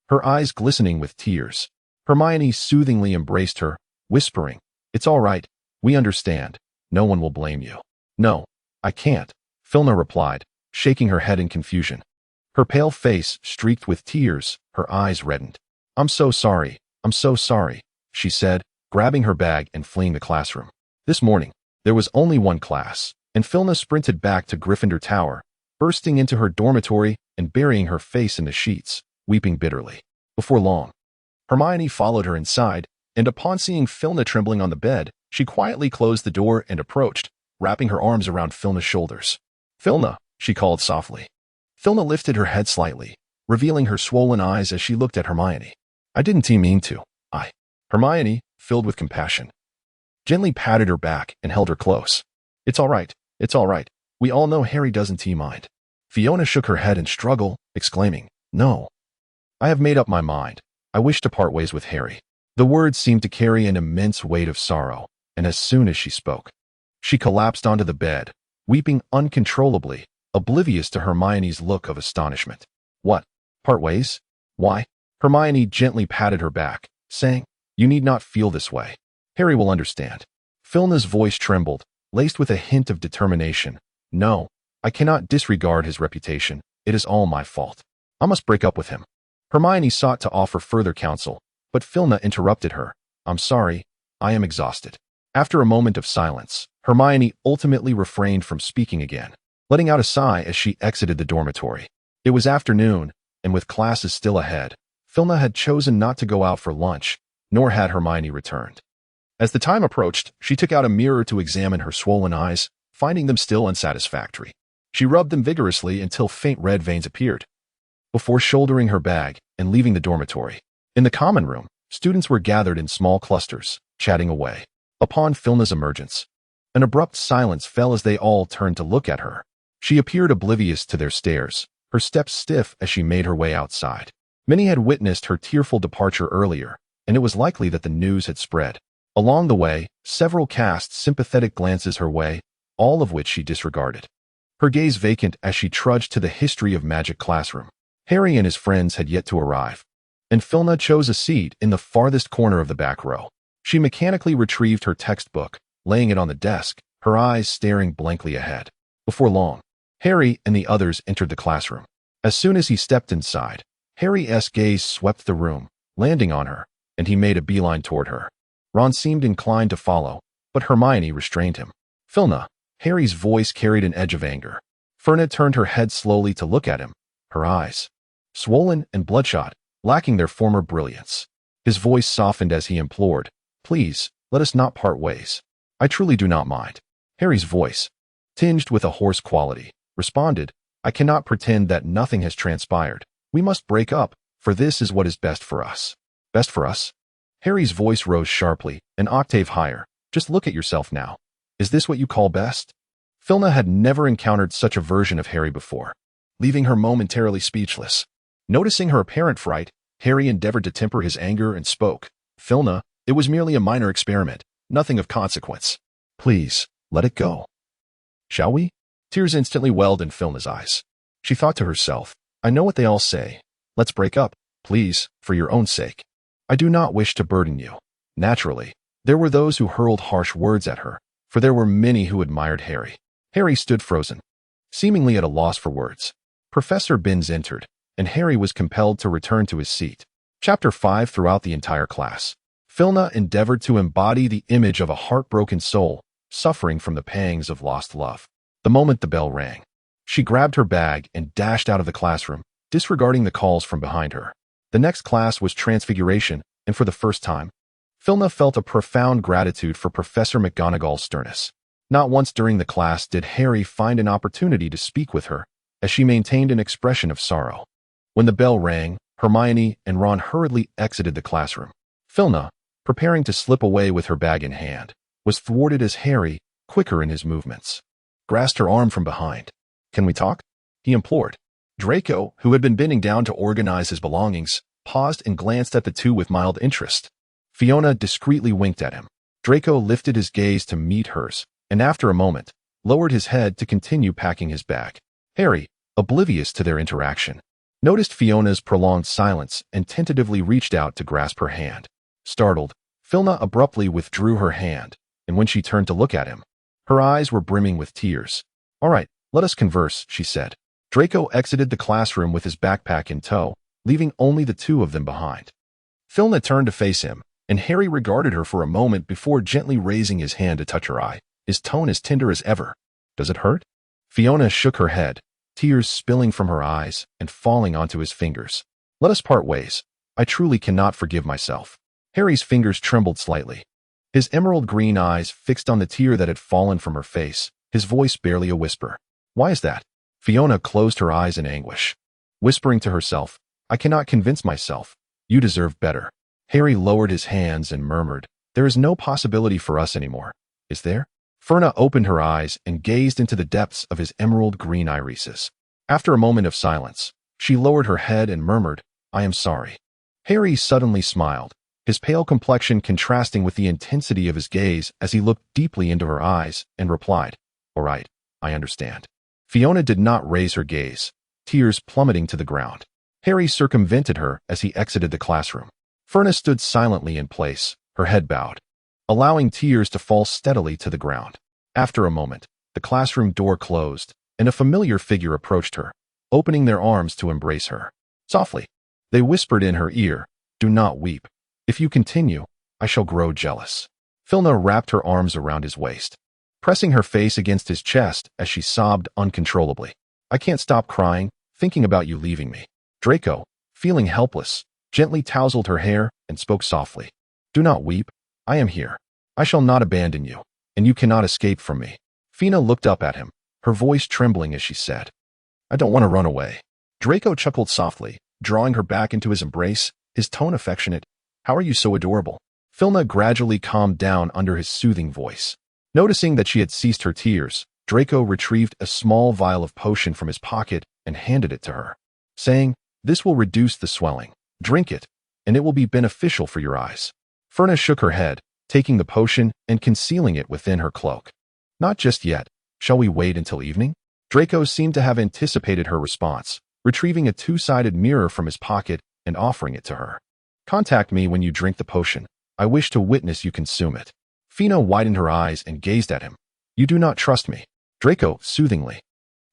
her eyes glistening with tears. Hermione soothingly embraced her, whispering, "It's all right. We understand. No one will blame you." "No, I can't," Philna replied, shaking her head in confusion. Her pale face streaked with tears, her eyes reddened. I'm so sorry, she said, grabbing her bag and fleeing the classroom. This morning, there was only one class, and Philna sprinted back to Gryffindor Tower, bursting into her dormitory and burying her face in the sheets, weeping bitterly. Before long, Hermione followed her inside, and upon seeing Philna trembling on the bed, she quietly closed the door and approached, wrapping her arms around Philna's shoulders. "Philna," she called softly. Philna lifted her head slightly, revealing her swollen eyes as she looked at Hermione. "I didn't mean to. Hermione, filled with compassion, gently patted her back and held her close. It's all right. We all know Harry doesn't mind." Fiona shook her head in struggle, exclaiming, "No. I have made up my mind. I wish to part ways with Harry." The words seemed to carry an immense weight of sorrow, and as soon as she spoke, she collapsed onto the bed, weeping uncontrollably, oblivious to Hermione's look of astonishment. What? Part ways? Why? Hermione gently patted her back, saying, You need not feel this way. Harry will understand. Filna's voice trembled, laced with a hint of determination. No, I cannot disregard his reputation. It is all my fault. I must break up with him. Hermione sought to offer further counsel, but Filna interrupted her. I'm sorry, I am exhausted. After a moment of silence, Hermione ultimately refrained from speaking again, letting out a sigh as she exited the dormitory. It was afternoon, and with classes still ahead, Filna had chosen not to go out for lunch, nor had Hermione returned. As the time approached, she took out a mirror to examine her swollen eyes, finding them still unsatisfactory. She rubbed them vigorously until faint red veins appeared, before shouldering her bag and leaving the dormitory. In the common room, students were gathered in small clusters, chatting away. Upon Filna's emergence, an abrupt silence fell as they all turned to look at her. She appeared oblivious to their stares, her steps stiff as she made her way outside. Many had witnessed her tearful departure earlier, and it was likely that the news had spread. Along the way, several cast sympathetic glances her way, all of which she disregarded, her gaze vacant as she trudged to the history of magic classroom. Harry and his friends had yet to arrive, and Filna chose a seat in the farthest corner of the back row. She mechanically retrieved her textbook, laying it on the desk, her eyes staring blankly ahead. Before long, Harry and the others entered the classroom. As soon as he stepped inside, Harry's gaze swept the room, landing on her, and he made a beeline toward her. Ron seemed inclined to follow, but Hermione restrained him. Filna, Harry's voice carried an edge of anger. Ferna turned her head slowly to look at him, her eyes swollen and bloodshot, lacking their former brilliance. His voice softened as he implored, Please, let us not part ways. I truly do not mind. Harry's voice, tinged with a hoarse quality, responded, I cannot pretend that nothing has transpired. We must break up, for this is what is best for us. Best for us? Harry's voice rose sharply, an octave higher. Just look at yourself now. Is this what you call best? Filna had never encountered such a version of Harry before, leaving her momentarily speechless. Noticing her apparent fright, Harry endeavored to temper his anger and spoke. Filna, it was merely a minor experiment, nothing of consequence. Please, let it go. Shall we? Tears instantly welled in Filna's eyes. She thought to herself, I know what they all say. Let's break up, please, for your own sake. I do not wish to burden you. Naturally, there were those who hurled harsh words at her, for there were many who admired Harry. Harry stood frozen, seemingly at a loss for words. Professor Binns entered, and Harry was compelled to return to his seat. Chapter 5. Throughout the entire class, Filna endeavored to embody the image of a heartbroken soul, suffering from the pangs of lost love. The moment the bell rang, she grabbed her bag and dashed out of the classroom, disregarding the calls from behind her. The next class was Transfiguration, and for the first time, Filna felt a profound gratitude for Professor McGonagall's sternness. Not once during the class did Harry find an opportunity to speak with her, as she maintained an expression of sorrow. When the bell rang, Hermione and Ron hurriedly exited the classroom. Filna, preparing to slip away with her bag in hand, was thwarted as Harry, quicker in his movements, grasped her arm from behind. Can we talk? He implored. Draco, who had been bending down to organize his belongings, paused and glanced at the two with mild interest. Fiona discreetly winked at him. Draco lifted his gaze to meet hers, and after a moment, lowered his head to continue packing his bag. Harry, oblivious to their interaction, noticed Fiona's prolonged silence and tentatively reached out to grasp her hand. Startled, Filna abruptly withdrew her hand, and when she turned to look at him, her eyes were brimming with tears. All right, let us converse, she said. Draco exited the classroom with his backpack in tow, leaving only the two of them behind. Filna turned to face him, and Harry regarded her for a moment before gently raising his hand to touch her eye, his tone as tender as ever. Does it hurt? Fiona shook her head, tears spilling from her eyes and falling onto his fingers. Let us part ways. I truly cannot forgive myself. Harry's fingers trembled slightly. His emerald green eyes fixed on the tear that had fallen from her face, his voice barely a whisper. Why is that? Fiona closed her eyes in anguish, whispering to herself, I cannot convince myself. You deserve better. Harry lowered his hands and murmured, There is no possibility for us anymore. Is there? Ferna opened her eyes and gazed into the depths of his emerald green irises. After a moment of silence, she lowered her head and murmured, I am sorry. Harry suddenly smiled, his pale complexion contrasting with the intensity of his gaze as he looked deeply into her eyes and replied, "All right, I understand." Fiona did not raise her gaze, tears plummeting to the ground. Harry circumvented her as he exited the classroom. Furna stood silently in place, her head bowed, allowing tears to fall steadily to the ground. After a moment, the classroom door closed, and a familiar figure approached her, opening their arms to embrace her. Softly, they whispered in her ear, "Do not weep. If you continue, I shall grow jealous." Filna wrapped her arms around his waist, pressing her face against his chest as she sobbed uncontrollably. "I can't stop crying, thinking about you leaving me." Draco, feeling helpless, gently tousled her hair and spoke softly. "Do not weep. I am here. I shall not abandon you, and you cannot escape from me." Fina looked up at him, her voice trembling as she said, "I don't want to run away." Draco chuckled softly, drawing her back into his embrace, his tone affectionate. "How are you so adorable?" Filna gradually calmed down under his soothing voice. Noticing that she had ceased her tears, Draco retrieved a small vial of potion from his pocket and handed it to her, saying, "This will reduce the swelling. Drink it, and it will be beneficial for your eyes." Furna shook her head, taking the potion and concealing it within her cloak. "Not just yet. Shall we wait until evening?" Draco seemed to have anticipated her response, retrieving a two-sided mirror from his pocket and offering it to her. "Contact me when you drink the potion. I wish to witness you consume it." Fina widened her eyes and gazed at him. "You do not trust me." Draco, soothingly,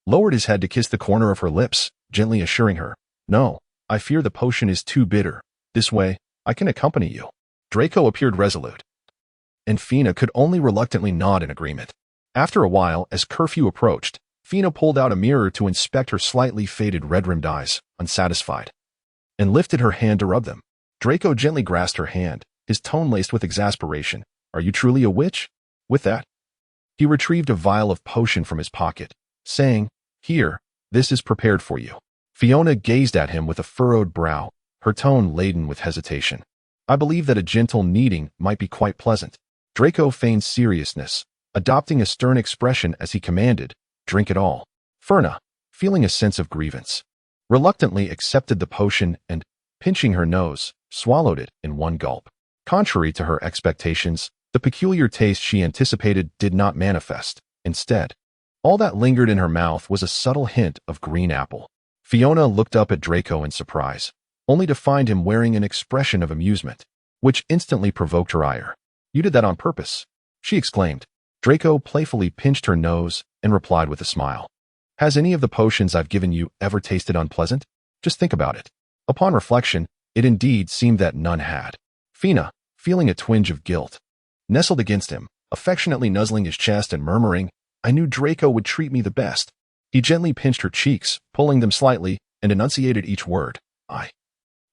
lowered his head to kiss the corner of her lips, gently assuring her, "No, I fear the potion is too bitter. This way, I can accompany you." Draco appeared resolute, and Fina could only reluctantly nod in agreement. After a while, as curfew approached, Fina pulled out a mirror to inspect her slightly faded red-rimmed eyes, unsatisfied, and lifted her hand to rub them. Draco gently grasped her hand, his tone laced with exasperation. "Are you truly a witch?" With that, he retrieved a vial of potion from his pocket, saying, "Here, this is prepared for you." Fiona gazed at him with a furrowed brow, her tone laden with hesitation. "I believe that a gentle kneading might be quite pleasant." Draco feigned seriousness, adopting a stern expression as he commanded, "Drink it all." Furna, feeling a sense of grievance, reluctantly accepted the potion and, pinching her nose, swallowed it in one gulp. Contrary to her expectations, the peculiar taste she anticipated did not manifest. Instead, all that lingered in her mouth was a subtle hint of green apple. Fiona looked up at Draco in surprise, only to find him wearing an expression of amusement, which instantly provoked her ire. "You did that on purpose," she exclaimed. Draco playfully pinched her nose and replied with a smile. "Has any of the potions I've given you ever tasted unpleasant? Just think about it." Upon reflection, it indeed seemed that none had. Fina, feeling a twinge of guilt, nestled against him, affectionately nuzzling his chest and murmuring, "I knew Draco would treat me the best." He gently pinched her cheeks, pulling them slightly, and enunciated each word.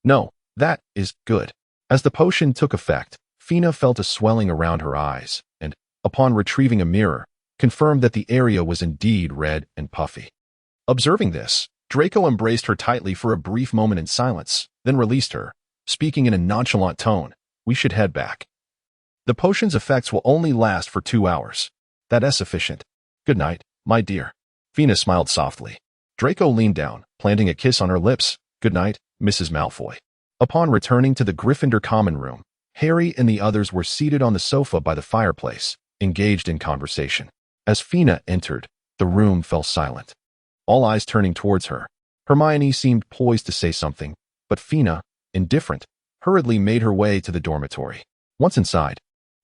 "No, that is good." As the potion took effect, Fina felt a swelling around her eyes, and, upon retrieving a mirror, confirmed that the area was indeed red and puffy. Observing this, Draco embraced her tightly for a brief moment in silence, then released her, speaking in a nonchalant tone, "We should head back. The potion's effects will only last for 2 hours. That is sufficient. Good night, my dear." Fina smiled softly. Draco leaned down, planting a kiss on her lips. "Good night, Mrs. Malfoy." Upon returning to the Gryffindor common room, Harry and the others were seated on the sofa by the fireplace, engaged in conversation. As Fina entered, the room fell silent, all eyes turning towards her. Hermione seemed poised to say something, but Fina, indifferent, hurriedly made her way to the dormitory. Once inside,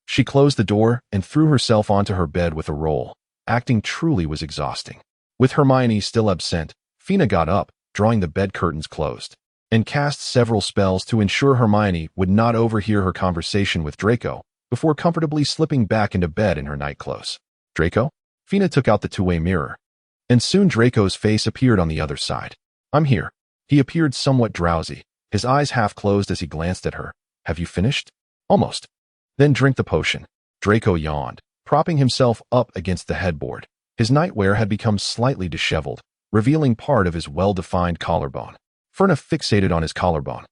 she closed the door and threw herself onto her bed with a roll. Acting truly was exhausting. With Hermione still absent, Fina got up, drawing the bed curtains closed, and cast several spells to ensure Hermione would not overhear her conversation with Draco before comfortably slipping back into bed in her nightclothes. "Draco?" Fina took out the two-way mirror, and soon Draco's face appeared on the other side. "I'm here." He appeared somewhat drowsy, his eyes half closed as he glanced at her. "Have you finished?" "Almost." "Then drink the potion." Draco yawned, propping himself up against the headboard. His nightwear had become slightly disheveled, revealing part of his well-defined collarbone. Furna fixated on his collarbone,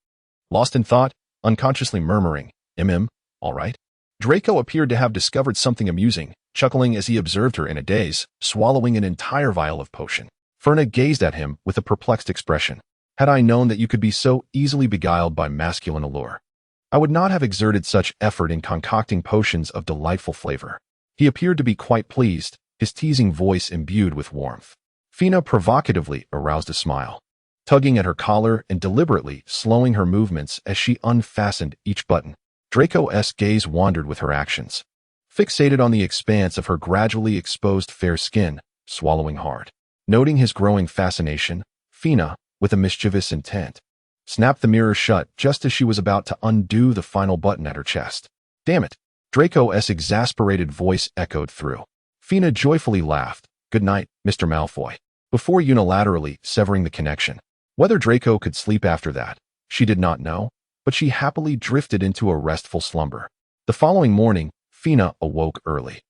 lost in thought, unconsciously murmuring, all right." Draco appeared to have discovered something amusing, chuckling as he observed her in a daze, swallowing an entire vial of potion. Furna gazed at him with a perplexed expression. "Had I known that you could be so easily beguiled by masculine allure, I would not have exerted such effort in concocting potions of delightful flavor. He appeared to be quite pleased, his teasing voice imbued with warmth. Fina provocatively aroused a smile, tugging at her collar and deliberately slowing her movements as she unfastened each button. Draco's gaze wandered with her actions, fixated on the expanse of her gradually exposed fair skin, swallowing hard. Noting his growing fascination, Fina, with a mischievous intent, snapped the mirror shut just as she was about to undo the final button at her chest. Damn it! Draco's exasperated voice echoed through. Fina joyfully laughed. Good night, Mr. Malfoy, before unilaterally severing the connection. Whether Draco could sleep after that, she did not know, but she happily drifted into a restful slumber. The following morning, Fina awoke early,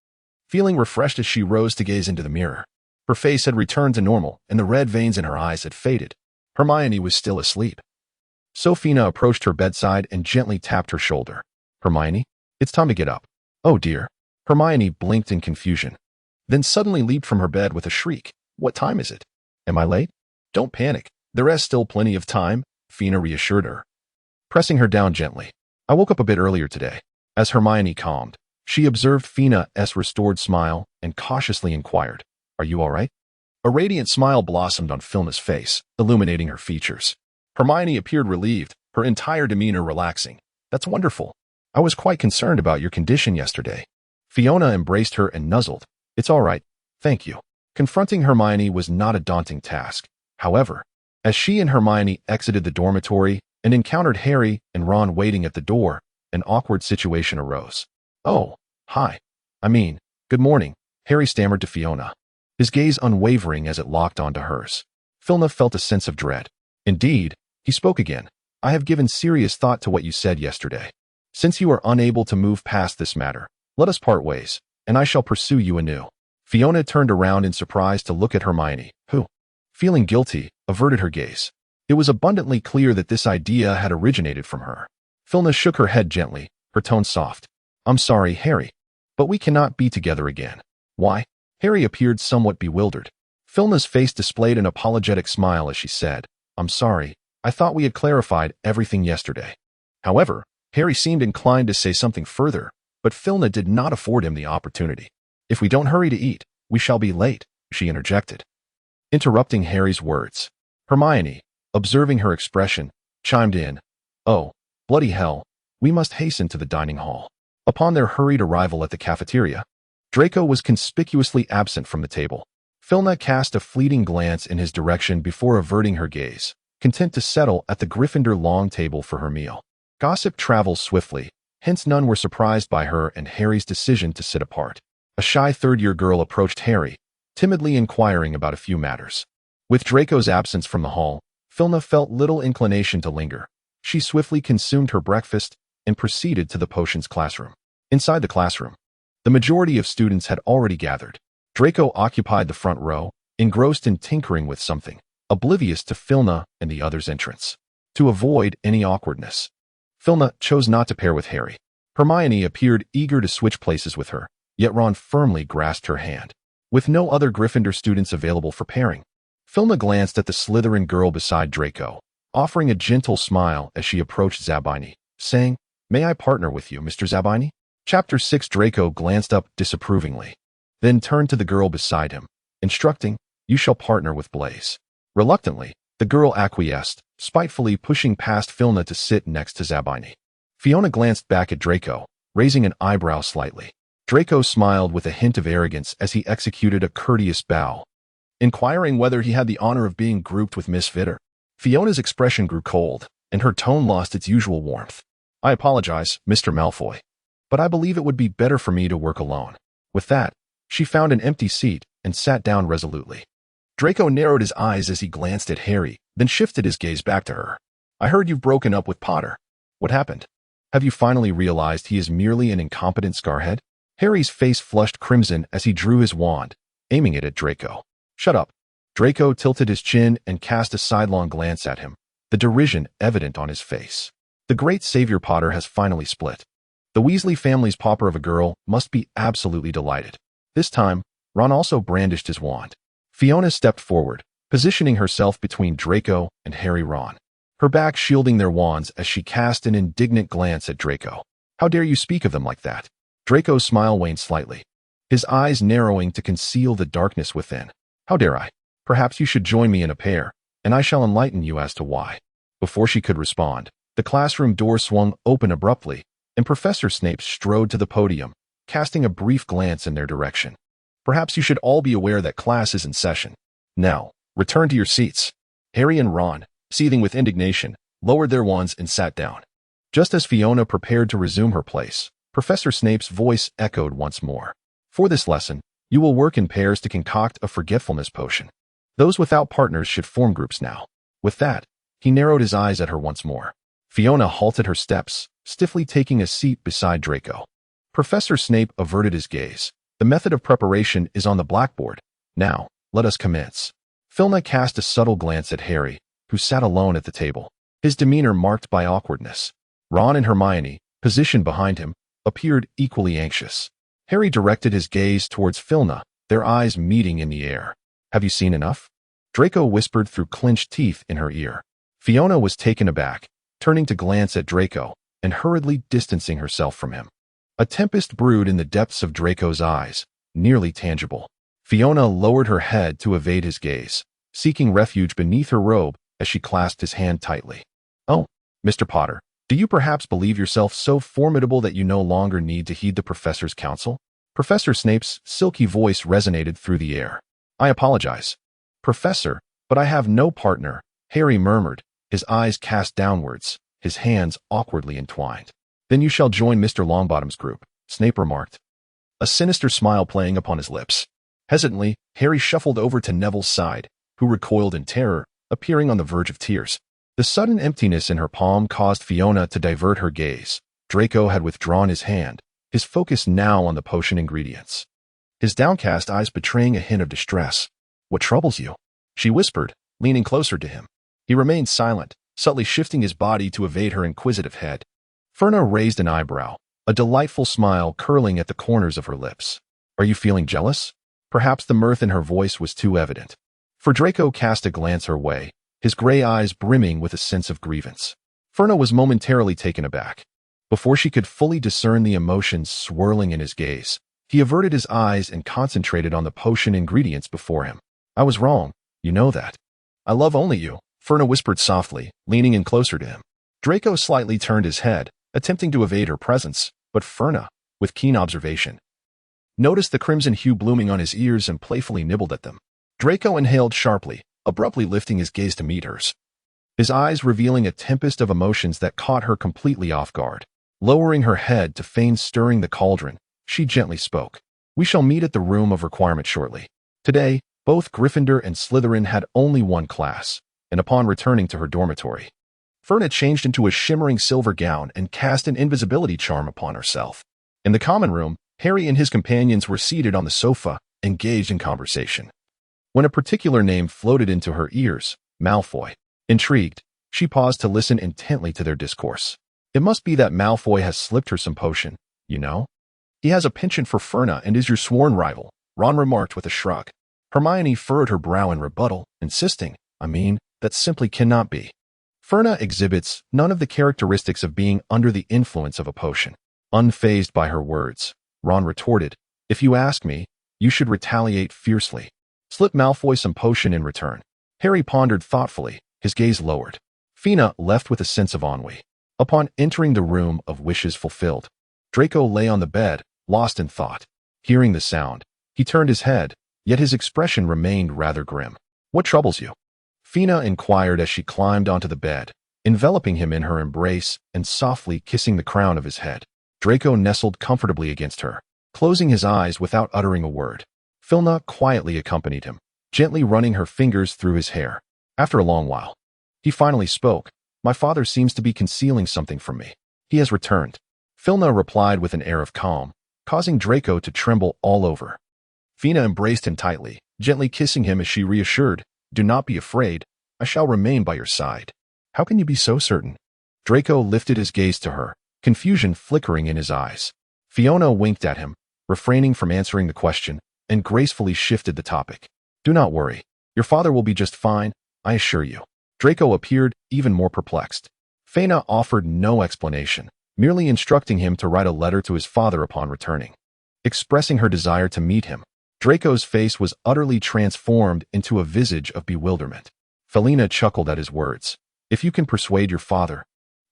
feeling refreshed as she rose to gaze into the mirror. Her face had returned to normal, and the red veins in her eyes had faded. Hermione was still asleep. So Fina approached her bedside and gently tapped her shoulder. Hermione, it's time to get up. Oh dear. Hermione blinked in confusion, then suddenly leaped from her bed with a shriek. What time is it? Am I late? Don't panic. There is still plenty of time, Fina reassured her, pressing her down gently. I woke up a bit earlier today. As Hermione calmed, she observed Fina's restored smile and cautiously inquired, Are you all right? A radiant smile blossomed on Fina's face, illuminating her features. Hermione appeared relieved, her entire demeanor relaxing. That's wonderful. I was quite concerned about your condition yesterday. Fiona embraced her and nuzzled. It's all right, thank you. Confronting Hermione was not a daunting task. However, as she and Hermione exited the dormitory and encountered Harry and Ron waiting at the door, an awkward situation arose. Oh, hi. Good morning, Harry stammered to Fiona, his gaze unwavering as it locked onto hers. Fiona felt a sense of dread. Indeed, he spoke again. I have given serious thought to what you said yesterday. Since you are unable to move past this matter, let us part ways, and I shall pursue you anew. Fiona turned around in surprise to look at Hermione, who, feeling guilty, averted her gaze. It was abundantly clear that this idea had originated from her. Fiona shook her head gently, her tone soft. I'm sorry, Harry, but we cannot be together again. Why? Harry appeared somewhat bewildered. Fiona's face displayed an apologetic smile as she said, I'm sorry, I thought we had clarified everything yesterday. However, Harry seemed inclined to say something further, but Fiona did not afford him the opportunity. If we don't hurry to eat, we shall be late, she interjected, interrupting Harry's words. Hermione, observing her expression, chimed in, Oh, bloody hell, we must hasten to the dining hall. Upon their hurried arrival at the cafeteria, Draco was conspicuously absent from the table. Fiona cast a fleeting glance in his direction before averting her gaze, content to settle at the Gryffindor long table for her meal. Gossip travels swiftly, hence none were surprised by her and Harry's decision to sit apart. A shy third-year girl approached Harry, timidly inquiring about a few matters. With Draco's absence from the hall, Fiona felt little inclination to linger. She swiftly consumed her breakfast and proceeded to the potions classroom. Inside the classroom, the majority of students had already gathered. Draco occupied the front row, engrossed in tinkering with something, oblivious to Fiona and the others' entrance. To avoid any awkwardness, Fiona chose not to pair with Harry. Hermione appeared eager to switch places with her, yet Ron firmly grasped her hand. With no other Gryffindor students available for pairing, Fiona glanced at the Slytherin girl beside Draco, offering a gentle smile as she approached Zabini, saying, May I partner with you, Mr. Zabini? Chapter 6. Draco glanced up disapprovingly, then turned to the girl beside him, instructing, You shall partner with Blaise. Reluctantly, the girl acquiesced, spitefully pushing past Fiona to sit next to Zabini. Fiona glanced back at Draco, raising an eyebrow slightly. Draco smiled with a hint of arrogance as he executed a courteous bow, inquiring whether he had the honor of being grouped with Miss Vitter. Fiona's expression grew cold, and her tone lost its usual warmth. I apologize, Mr. Malfoy, but I believe it would be better for me to work alone. With that, she found an empty seat and sat down resolutely. Draco narrowed his eyes as he glanced at Harry, then shifted his gaze back to her. I heard you've broken up with Potter. What happened? Have you finally realized he is merely an incompetent scarhead? Harry's face flushed crimson as he drew his wand, aiming it at Draco. Shut up. Draco tilted his chin and cast a sidelong glance at him, the derision evident on his face. The great savior Potter has finally split. The Weasley family's pauper of a girl must be absolutely delighted. This time, Ron also brandished his wand. Fiona stepped forward, positioning herself between Draco and Harry. Ron, her back shielding their wands as she cast an indignant glance at Draco. "How dare you speak of them like that?" Draco's smile waned slightly, his eyes narrowing to conceal the darkness within. "How dare I? Perhaps you should join me in a pair, and I shall enlighten you as to why." Before she could respond, the classroom door swung open abruptly, and Professor Snape strode to the podium, casting a brief glance in their direction. "Perhaps you should all be aware that class is in session. Now, return to your seats." Harry and Ron, seething with indignation, lowered their wands and sat down. Just as Fiona prepared to resume her place, Professor Snape's voice echoed once more. "For this lesson, you will work in pairs to concoct a forgetfulness potion. Those without partners should form groups now." With that, he narrowed his eyes at her once more. Fiona halted her steps, stiffly taking a seat beside Draco. Professor Snape averted his gaze. "The method of preparation is on the blackboard. Now, let us commence." Filna cast a subtle glance at Harry, who sat alone at the table, his demeanor marked by awkwardness. Ron and Hermione, positioned behind him, appeared equally anxious. Harry directed his gaze towards Filna, their eyes meeting in the air. "Have you seen enough?" Draco whispered through clenched teeth in her ear. Fiona was taken aback, turning to glance at Draco and hurriedly distancing herself from him. A tempest brewed in the depths of Draco's eyes, nearly tangible. Fiona lowered her head to evade his gaze, seeking refuge beneath her robe as she clasped his hand tightly. "Oh, Mr. Potter, do you perhaps believe yourself so formidable that you no longer need to heed the professor's counsel?" Professor Snape's silky voice resonated through the air. "I apologize, Professor, but I have no partner," Harry murmured, his eyes cast downwards, his hands awkwardly entwined. "Then you shall join Mr. Longbottom's group," Snape remarked, a sinister smile playing upon his lips. Hesitantly, Harry shuffled over to Neville's side, who recoiled in terror, appearing on the verge of tears. The sudden emptiness in her palm caused Fiona to divert her gaze. Draco had withdrawn his hand, his focus now on the potion ingredients, his downcast eyes betraying a hint of distress. "What troubles you?" she whispered, leaning closer to him. He remained silent, subtly shifting his body to evade her inquisitive head. Ferna raised an eyebrow, a delightful smile curling at the corners of her lips. "Are you feeling jealous?" Perhaps the mirth in her voice was too evident, for Draco cast a glance her way, his gray eyes brimming with a sense of grievance. Ferna was momentarily taken aback. Before she could fully discern the emotions swirling in his gaze, he averted his eyes and concentrated on the potion ingredients before him. "I was wrong, you know that. I love only you," Ferna whispered softly, leaning in closer to him. Draco slightly turned his head, attempting to evade her presence, but Ferna, with keen observation, noticed the crimson hue blooming on his ears and playfully nibbled at them. Draco inhaled sharply, abruptly lifting his gaze to meet hers, his eyes revealing a tempest of emotions that caught her completely off guard. Lowering her head to feign stirring the cauldron, she gently spoke. "We shall meet at the room of requirement shortly. Today, both Gryffindor and Slytherin had only one class, and upon returning to her dormitory, Ferna changed into a shimmering silver gown and cast an invisibility charm upon herself. In the common room, Harry and his companions were seated on the sofa, engaged in conversation, when a particular name floated into her ears, Malfoy. Intrigued, she paused to listen intently to their discourse. "It must be that Malfoy has slipped her some potion, you know? He has a penchant for Ferna and is your sworn rival," Ron remarked with a shrug. Hermione furrowed her brow in rebuttal, insisting, "That simply cannot be. Ferna exhibits none of the characteristics of being under the influence of a potion." Unfazed by her words, Ron retorted, "If you ask me, you should retaliate fiercely. Slip Malfoy some potion in return." Harry pondered thoughtfully, his gaze lowered. Fina left with a sense of ennui. Upon entering the room of wishes fulfilled, Draco lay on the bed, lost in thought. Hearing the sound, he turned his head, yet his expression remained rather grim. "What troubles you?" Fina inquired as she climbed onto the bed, enveloping him in her embrace and softly kissing the crown of his head. Draco nestled comfortably against her, closing his eyes without uttering a word. Filna quietly accompanied him, gently running her fingers through his hair. After a long while, he finally spoke. "My father seems to be concealing something from me. He has returned." Filna replied with an air of calm, causing Draco to tremble all over. Fina embraced him tightly, gently kissing him as she reassured, "Do not be afraid. I shall remain by your side." "How can you be so certain?" Draco lifted his gaze to her, confusion flickering in his eyes. Fiona winked at him, refraining from answering the question, and gracefully shifted the topic. "Do not worry. Your father will be just fine, I assure you." Draco appeared even more perplexed. Faina offered no explanation, merely instructing him to write a letter to his father upon returning. Expressing her desire to meet him, Draco's face was utterly transformed into a visage of bewilderment. Felina chuckled at his words. If you can persuade your father,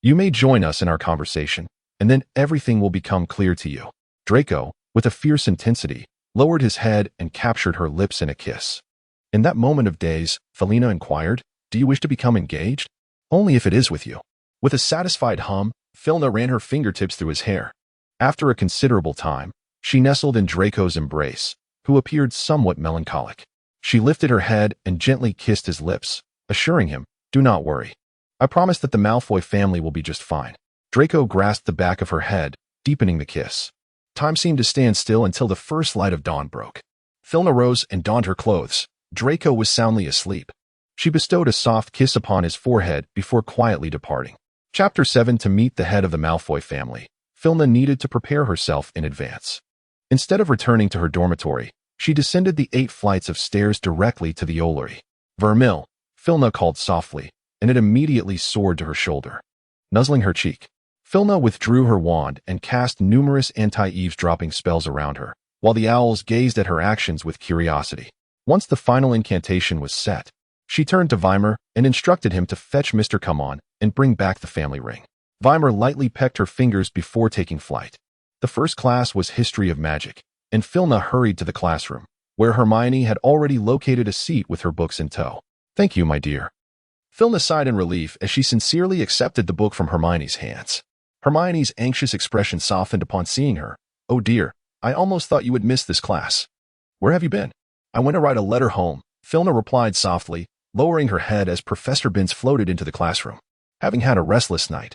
you may join us in our conversation, and then everything will become clear to you. Draco, with a fierce intensity, lowered his head and captured her lips in a kiss. In that moment of daze, Felina inquired, "Do you wish to become engaged?" "Only if it is with you." With a satisfied hum, Felina ran her fingertips through his hair. After a considerable time, she nestled in Draco's embrace, who appeared somewhat melancholic. She lifted her head and gently kissed his lips, assuring him, "Do not worry. I promise that the Malfoy family will be just fine." Draco grasped the back of her head, deepening the kiss. Time seemed to stand still until the first light of dawn broke. Felina rose and donned her clothes. Draco was soundly asleep. She bestowed a soft kiss upon his forehead before quietly departing. Chapter 7. To meet the head of the Malfoy family, Felina needed to prepare herself in advance. Instead of returning to her dormitory, she descended the 8 flights of stairs directly to the Olary. "Vermil," Felina called softly, and it immediately soared to her shoulder. Nuzzling her cheek, Felina withdrew her wand and cast numerous anti-eavesdropping spells around her, while the owls gazed at her actions with curiosity. Once the final incantation was set, she turned to Weimer and instructed him to fetch Mr. Come-On and bring back the family ring. Weimer lightly pecked her fingers before taking flight. The first class was History of Magic, and Felina hurried to the classroom, where Hermione had already located a seat with her books in tow. "Thank you, my dear." Felina sighed in relief as she sincerely accepted the book from Hermione's hands. Hermione's anxious expression softened upon seeing her. "Oh dear, I almost thought you would miss this class. Where have you been?" "I went to write a letter home," Felina replied softly, lowering her head as Professor Binns floated into the classroom. Having had a restless night,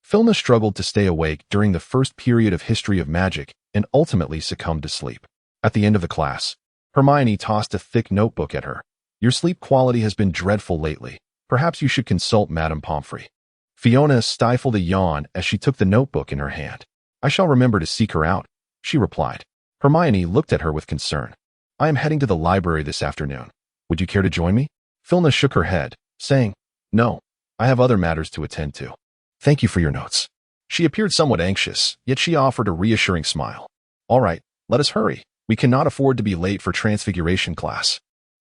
Felina struggled to stay awake during the first period of History of Magic and ultimately succumbed to sleep. At the end of the class, Hermione tossed a thick notebook at her. "Your sleep quality has been dreadful lately. Perhaps you should consult Madame Pomfrey." Fiona stifled a yawn as she took the notebook in her hand. "I shall remember to seek her out," she replied. Hermione looked at her with concern. "I am heading to the library this afternoon. Would you care to join me?" Felina shook her head, saying, "No, I have other matters to attend to. Thank you for your notes." She appeared somewhat anxious, yet she offered a reassuring smile. "All right, let us hurry. We cannot afford to be late for Transfiguration class."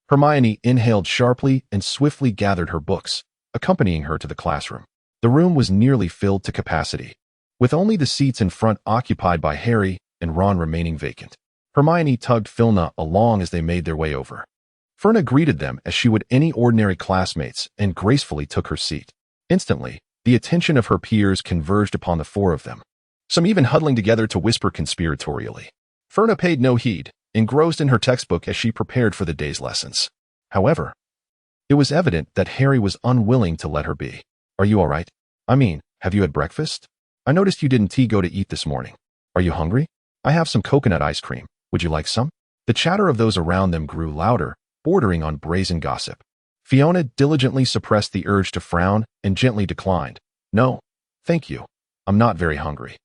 Hermione inhaled sharply and swiftly gathered her books, accompanying her to the classroom. The room was nearly filled to capacity, with only the seats in front occupied by Harry and Ron remaining vacant. Hermione tugged Felina along as they made their way over. Ferna greeted them as she would any ordinary classmates and gracefully took her seat. Instantly, the attention of her peers converged upon the 4 of them, some even huddling together to whisper conspiratorially. Ferna paid no heed, engrossed in her textbook as she prepared for the day's lessons. However, it was evident that Harry was unwilling to let her be. "Are you all right? I mean, have you had breakfast? I noticed you didn't go to eat this morning. Are you hungry? I have some coconut ice cream. Would you like some?" The chatter of those around them grew louder, bordering on brazen gossip. Fiona diligently suppressed the urge to frown and gently declined. "No, thank you. I'm not very hungry."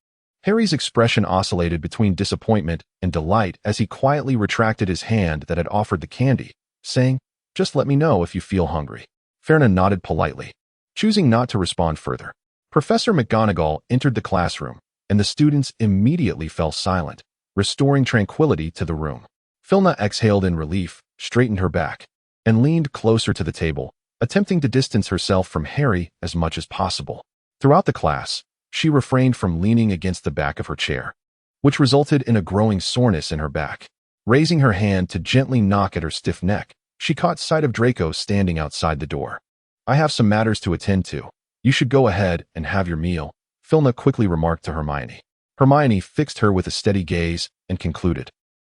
Harry's expression oscillated between disappointment and delight as he quietly retracted his hand that had offered the candy, saying, "Just let me know if you feel hungry." Ferna nodded politely, choosing not to respond further. Professor McGonagall entered the classroom, and the students immediately fell silent, restoring tranquility to the room. Felina exhaled in relief, straightened her back, and leaned closer to the table, attempting to distance herself from Harry as much as possible. Throughout the class, she refrained from leaning against the back of her chair, which resulted in a growing soreness in her back. Raising her hand to gently knock at her stiff neck, she caught sight of Draco standing outside the door. "I have some matters to attend to. You should go ahead and have your meal," Felina quickly remarked to Hermione. Hermione fixed her with a steady gaze and concluded,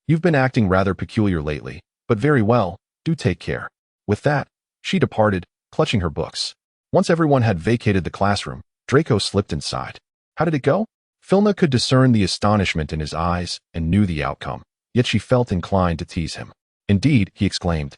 "You've been acting rather peculiar lately, but very well, do take care." With that, she departed, clutching her books. Once everyone had vacated the classroom, Draco slipped inside. How did it go? Felina could discern the astonishment in his eyes and knew the outcome, yet she felt inclined to tease him. "Indeed," he exclaimed.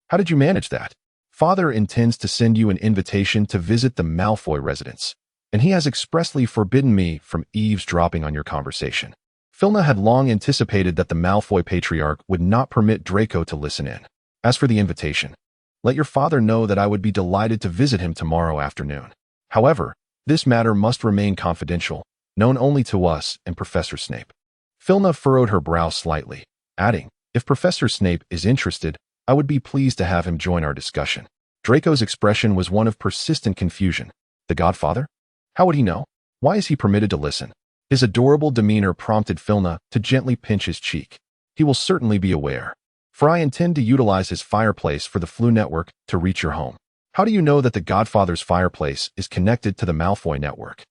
"How did you manage that?" "Father intends to send you an invitation to visit the Malfoy residence, and he has expressly forbidden me from eavesdropping on your conversation." Felina had long anticipated that the Malfoy patriarch would not permit Draco to listen in. As for the invitation, Let your father know that I would be delighted to visit him tomorrow afternoon. However, this matter must remain confidential, known only to us and Professor Snape." Filna furrowed her brow slightly, adding, "If Professor Snape is interested, I would be pleased to have him join our discussion." Draco's expression was one of persistent confusion. The Godfather? How would he know? Why is he permitted to listen? His adorable demeanor prompted Filna to gently pinch his cheek. He will certainly be aware. For I intend to utilize his fireplace for the Flu network to reach your home. How do you know that the Godfather's fireplace is connected to the Malfoy network?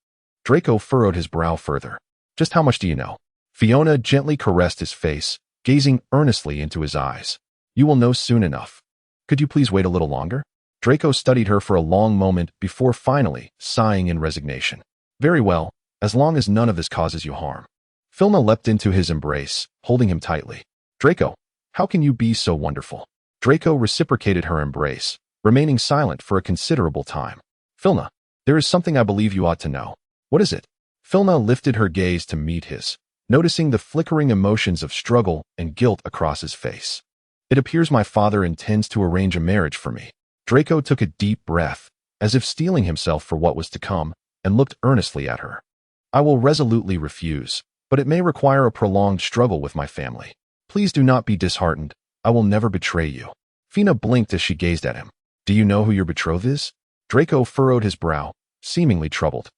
Draco furrowed his brow further. Just how much do you know? Fiona gently caressed his face, gazing earnestly into his eyes. You will know soon enough. Could you please wait a little longer? Draco studied her for a long moment before finally sighing in resignation. Very well, as long as none of this causes you harm. Filna leapt into his embrace, holding him tightly. Draco, how can you be so wonderful? Draco reciprocated her embrace, remaining silent for a considerable time. Filna, there is something I believe you ought to know. What is it? Filna lifted her gaze to meet his, noticing the flickering emotions of struggle and guilt across his face. It appears my father intends to arrange a marriage for me. Draco took a deep breath, as if steeling himself for what was to come, and looked earnestly at her. I will resolutely refuse, but it may require a prolonged struggle with my family. Please do not be disheartened. I will never betray you. Fina blinked as she gazed at him. Do you know who your betrothed is? Draco furrowed his brow, seemingly troubled.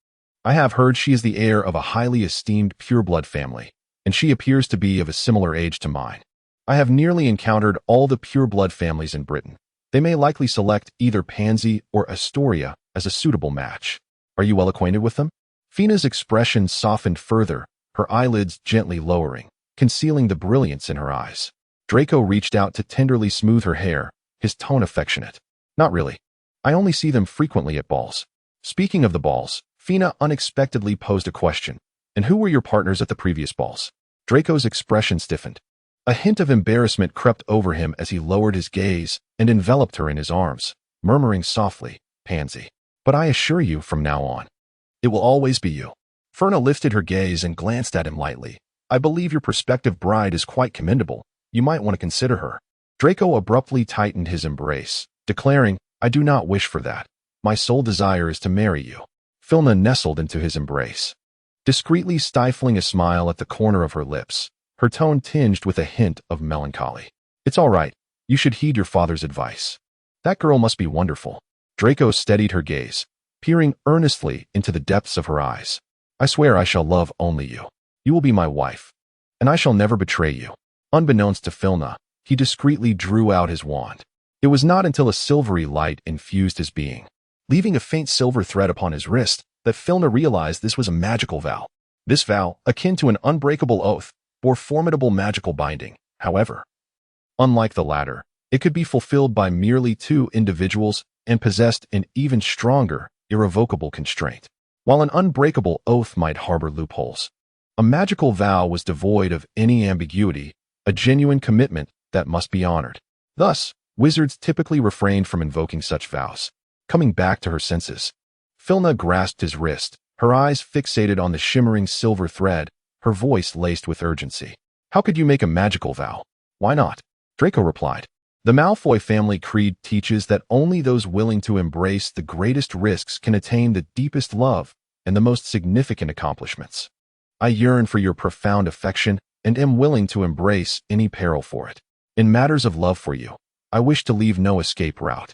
I have heard she is the heir of a highly esteemed pureblood family, and she appears to be of a similar age to mine. I have nearly encountered all the pureblood families in Britain. They may likely select either Pansy or Astoria as a suitable match. Are you well acquainted with them? Fina's expression softened further, her eyelids gently lowering, concealing the brilliance in her eyes. Draco reached out to tenderly smooth her hair, his tone affectionate. Not really. I only see them frequently at balls. Speaking of the balls, Fina unexpectedly posed a question. And who were your partners at the previous balls? Draco's expression stiffened. A hint of embarrassment crept over him as he lowered his gaze and enveloped her in his arms, murmuring softly, Pansy. But I assure you from now on, it will always be you. Ferna lifted her gaze and glanced at him lightly. I believe your prospective bride is quite commendable. You might want to consider her. Draco abruptly tightened his embrace, declaring, I do not wish for that. My sole desire is to marry you. Filna nestled into his embrace, discreetly stifling a smile at the corner of her lips, her tone tinged with a hint of melancholy. It's all right. You should heed your father's advice. That girl must be wonderful. Draco steadied her gaze, peering earnestly into the depths of her eyes. I swear I shall love only you. You will be my wife, and I shall never betray you. Unbeknownst to Filna, he discreetly drew out his wand. It was not until a silvery light infused his being, leaving a faint silver thread upon his wrist, that Filna realized this was a magical vow. This vow, akin to an unbreakable oath, bore formidable magical binding. However, unlike the latter, it could be fulfilled by merely two individuals and possessed an even stronger, irrevocable constraint. While an unbreakable oath might harbor loopholes, a magical vow was devoid of any ambiguity, a genuine commitment that must be honored. Thus, wizards typically refrained from invoking such vows. Coming back to her senses, Filna grasped his wrist, her eyes fixated on the shimmering silver thread, her voice laced with urgency. How could you make a magical vow? Why not? Draco replied. The Malfoy family creed teaches that only those willing to embrace the greatest risks can attain the deepest love and the most significant accomplishments. I yearn for your profound affection and am willing to embrace any peril for it. In matters of love for you, I wish to leave no escape route.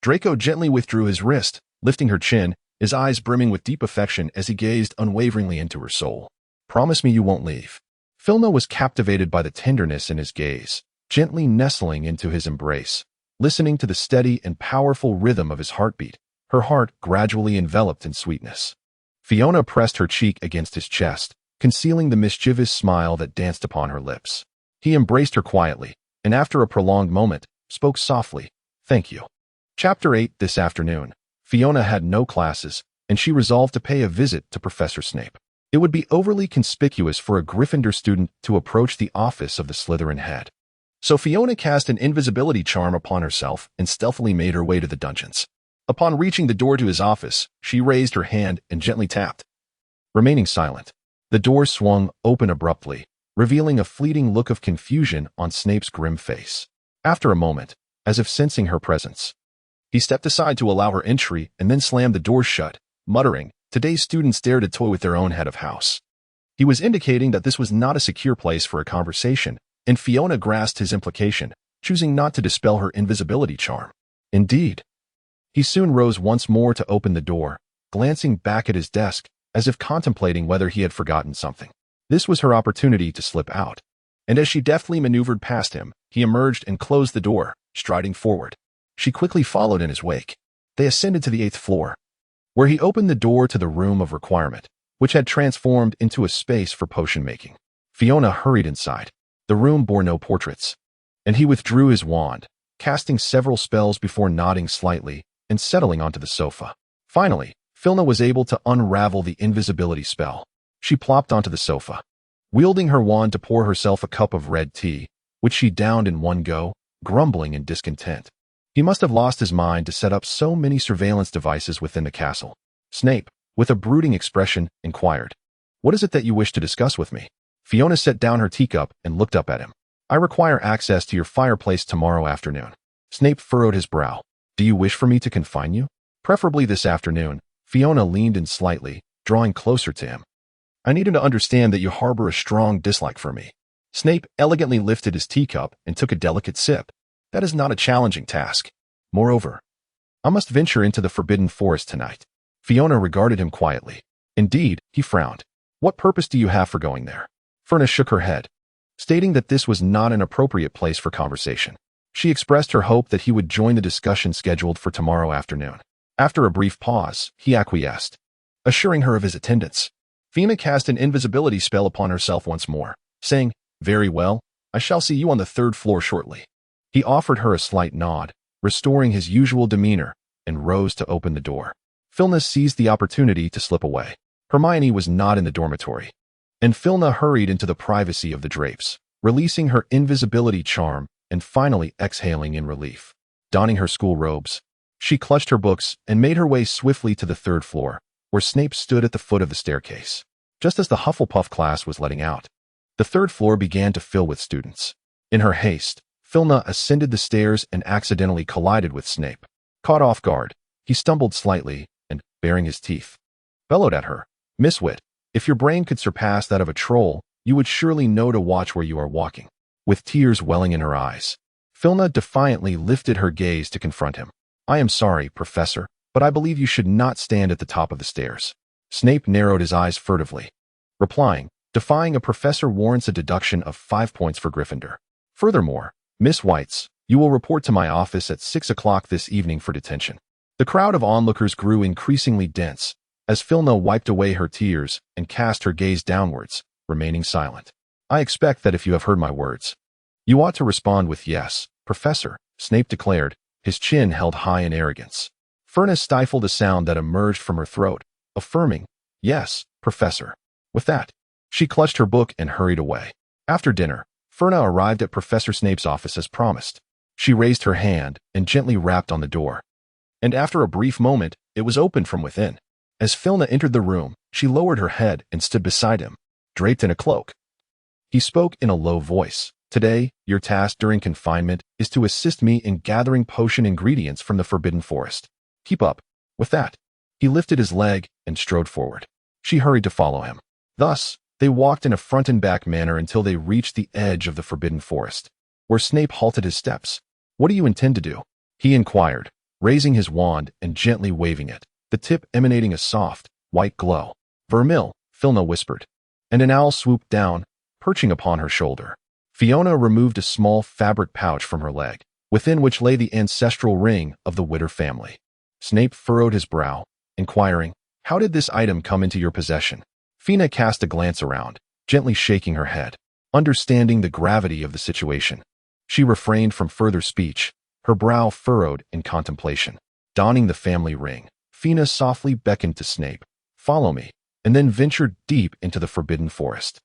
Draco gently withdrew his wrist, lifting her chin, his eyes brimming with deep affection as he gazed unwaveringly into her soul. Promise me you won't leave. Filna was captivated by the tenderness in his gaze, gently nestling into his embrace, listening to the steady and powerful rhythm of his heartbeat, her heart gradually enveloped in sweetness. Fiona pressed her cheek against his chest, concealing the mischievous smile that danced upon her lips. He embraced her quietly, and after a prolonged moment, spoke softly, Thank you. Chapter 8. This afternoon, Fiona had no classes, and she resolved to pay a visit to Professor Snape. It would be overly conspicuous for a Gryffindor student to approach the office of the Slytherin head. So Fiona cast an invisibility charm upon herself and stealthily made her way to the dungeons. Upon reaching the door to his office, she raised her hand and gently tapped. Remaining silent, the door swung open abruptly, revealing a fleeting look of confusion on Snape's grim face. After a moment, as if sensing her presence, He stepped aside to allow her entry and then slammed the door shut, muttering, "Today's students dare to toy with their own head of house." He was indicating that this was not a secure place for a conversation, and Fiona grasped his implication, choosing not to dispel her invisibility charm. Indeed. He soon rose once more to open the door, glancing back at his desk, as if contemplating whether he had forgotten something. This was her opportunity to slip out. And as she deftly maneuvered past him, he emerged and closed the door, striding forward. She quickly followed in his wake. They ascended to the 8th floor, where he opened the door to the room of requirement, which had transformed into a space for potion making. Fiona hurried inside. The room bore no portraits, and he withdrew his wand, casting several spells before nodding slightly and settling onto the sofa. Finally, Fiona was able to unravel the invisibility spell. She plopped onto the sofa, wielding her wand to pour herself a cup of red tea, which she downed in one go, grumbling in discontent. He must have lost his mind to set up so many surveillance devices within the castle. Snape, with a brooding expression, inquired, "What is it that you wish to discuss with me?" Fiona set down her teacup and looked up at him. "I require access to your fireplace tomorrow afternoon." Snape furrowed his brow. "Do you wish for me to confine you?" "Preferably this afternoon." Fiona leaned in slightly, drawing closer to him. "I need to understand that you harbor a strong dislike for me." Snape elegantly lifted his teacup and took a delicate sip. "That is not a challenging task. Moreover, I must venture into the Forbidden Forest tonight." Fiona regarded him quietly. Indeed, he frowned. "What purpose do you have for going there?" Furna shook her head, stating that this was not an appropriate place for conversation. She expressed her hope that he would join the discussion scheduled for tomorrow afternoon. After a brief pause, he acquiesced, assuring her of his attendance. Fiona cast an invisibility spell upon herself once more, saying, "Very well, I shall see you on the 3rd floor shortly." He offered her a slight nod, restoring his usual demeanor, and rose to open the door. Fiona seized the opportunity to slip away. Hermione was not in the dormitory, and Fiona hurried into the privacy of the drapes, releasing her invisibility charm and finally exhaling in relief. Donning her school robes, she clutched her books and made her way swiftly to the 3rd floor, where Snape stood at the foot of the staircase. Just as the Hufflepuff class was letting out, the 3rd floor began to fill with students. In her haste, Fiona ascended the stairs and accidentally collided with Snape. Caught off guard, he stumbled slightly and, baring his teeth, bellowed at her, "Miss Wit, if your brain could surpass that of a troll, you would surely know to watch where you are walking." With tears welling in her eyes, Fiona defiantly lifted her gaze to confront him. "I am sorry, Professor, but I believe you should not stand at the top of the stairs." Snape narrowed his eyes furtively, replying, "Defying a professor warrants a deduction of 5 points for Gryffindor. Furthermore, Miss Whites, you will report to my office at 6 o'clock this evening for detention." The crowd of onlookers grew increasingly dense as Fiona wiped away her tears and cast her gaze downwards, remaining silent. "I expect that if you have heard my words, you ought to respond with yes, Professor," Snape declared, his chin held high in arrogance. Furna stifled a sound that emerged from her throat, affirming, "Yes, Professor." With that, she clutched her book and hurried away. After dinner, Furna arrived at Professor Snape's office as promised. She raised her hand and gently rapped on the door. And after a brief moment, it was opened from within. As Fiona entered the room, she lowered her head and stood beside him, draped in a cloak. He spoke in a low voice. "Today, your task during confinement is to assist me in gathering potion ingredients from the Forbidden Forest. Keep up." With that, he lifted his leg and strode forward. She hurried to follow him. Thus, they walked in a front and back manner until they reached the edge of the Forbidden Forest, where Snape halted his steps. "What do you intend to do?" he inquired, raising his wand and gently waving it, the tip emanating a soft, white glow. "Vermil," Fiona whispered, and an owl swooped down, perching upon her shoulder. Fiona removed a small fabric pouch from her leg, within which lay the ancestral ring of the Witter family. Snape furrowed his brow, inquiring, "How did this item come into your possession?" Fiona cast a glance around, gently shaking her head. Understanding the gravity of the situation, she refrained from further speech, her brow furrowed in contemplation. Donning the family ring, Fiona softly beckoned to Snape, "Follow me," and then ventured deep into the Forbidden Forest.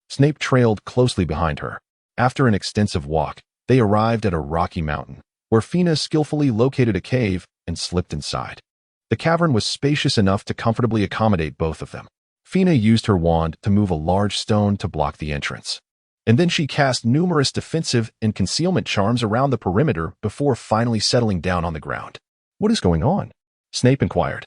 Snape trailed closely behind her. After an extensive walk, they arrived at a rocky mountain, where Fiona skillfully located a cave and slipped inside. The cavern was spacious enough to comfortably accommodate both of them. Fiona used her wand to move a large stone to block the entrance, and then she cast numerous defensive and concealment charms around the perimeter before finally settling down on the ground. What is going on? Snape inquired,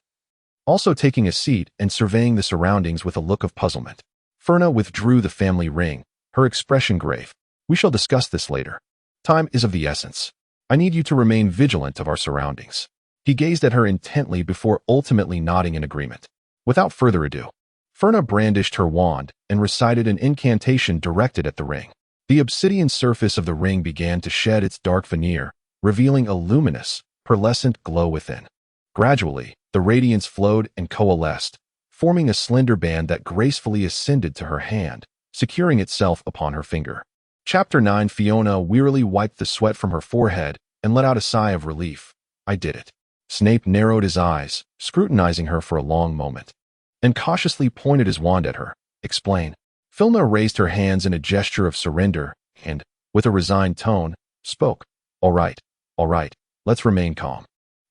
also taking a seat and surveying the surroundings with a look of puzzlement. Ferna withdrew the family ring, her expression grave. We shall discuss this later. Time is of the essence. I need you to remain vigilant of our surroundings. He gazed at her intently before ultimately nodding in agreement. Without further ado, Ferna brandished her wand and recited an incantation directed at the ring. The obsidian surface of the ring began to shed its dark veneer, revealing a luminous, pearlescent glow within. Gradually, the radiance flowed and coalesced, forming a slender band that gracefully ascended to her hand, securing itself upon her finger. Chapter 9. Fiona wearily wiped the sweat from her forehead and let out a sigh of relief. I did it. Snape narrowed his eyes, scrutinizing her for a long moment, and cautiously pointed his wand at her. Explain. Filna raised her hands in a gesture of surrender and, with a resigned tone, spoke. All right, let's remain calm.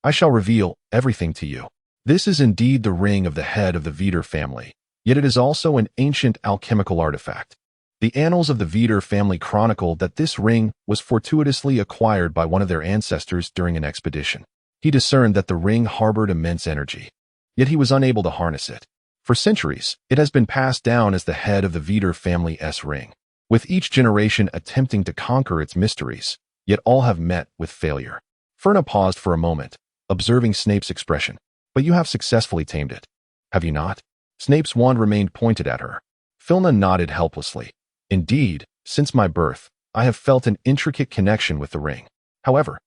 I shall reveal everything to you. This is indeed the ring of the head of the Veeder family, yet it is also an ancient alchemical artifact. The annals of the Veeder family chronicle that this ring was fortuitously acquired by one of their ancestors during an expedition. He discerned that the ring harbored immense energy, yet he was unable to harness it. For centuries, it has been passed down as the head of the Veeder family's ring, with each generation attempting to conquer its mysteries, yet all have met with failure. Ferna paused for a moment, observing Snape's expression. But you have successfully tamed it, have you not? Snape's wand remained pointed at her. Filna nodded helplessly. Indeed, since my birth, I have felt an intricate connection with the ring. However,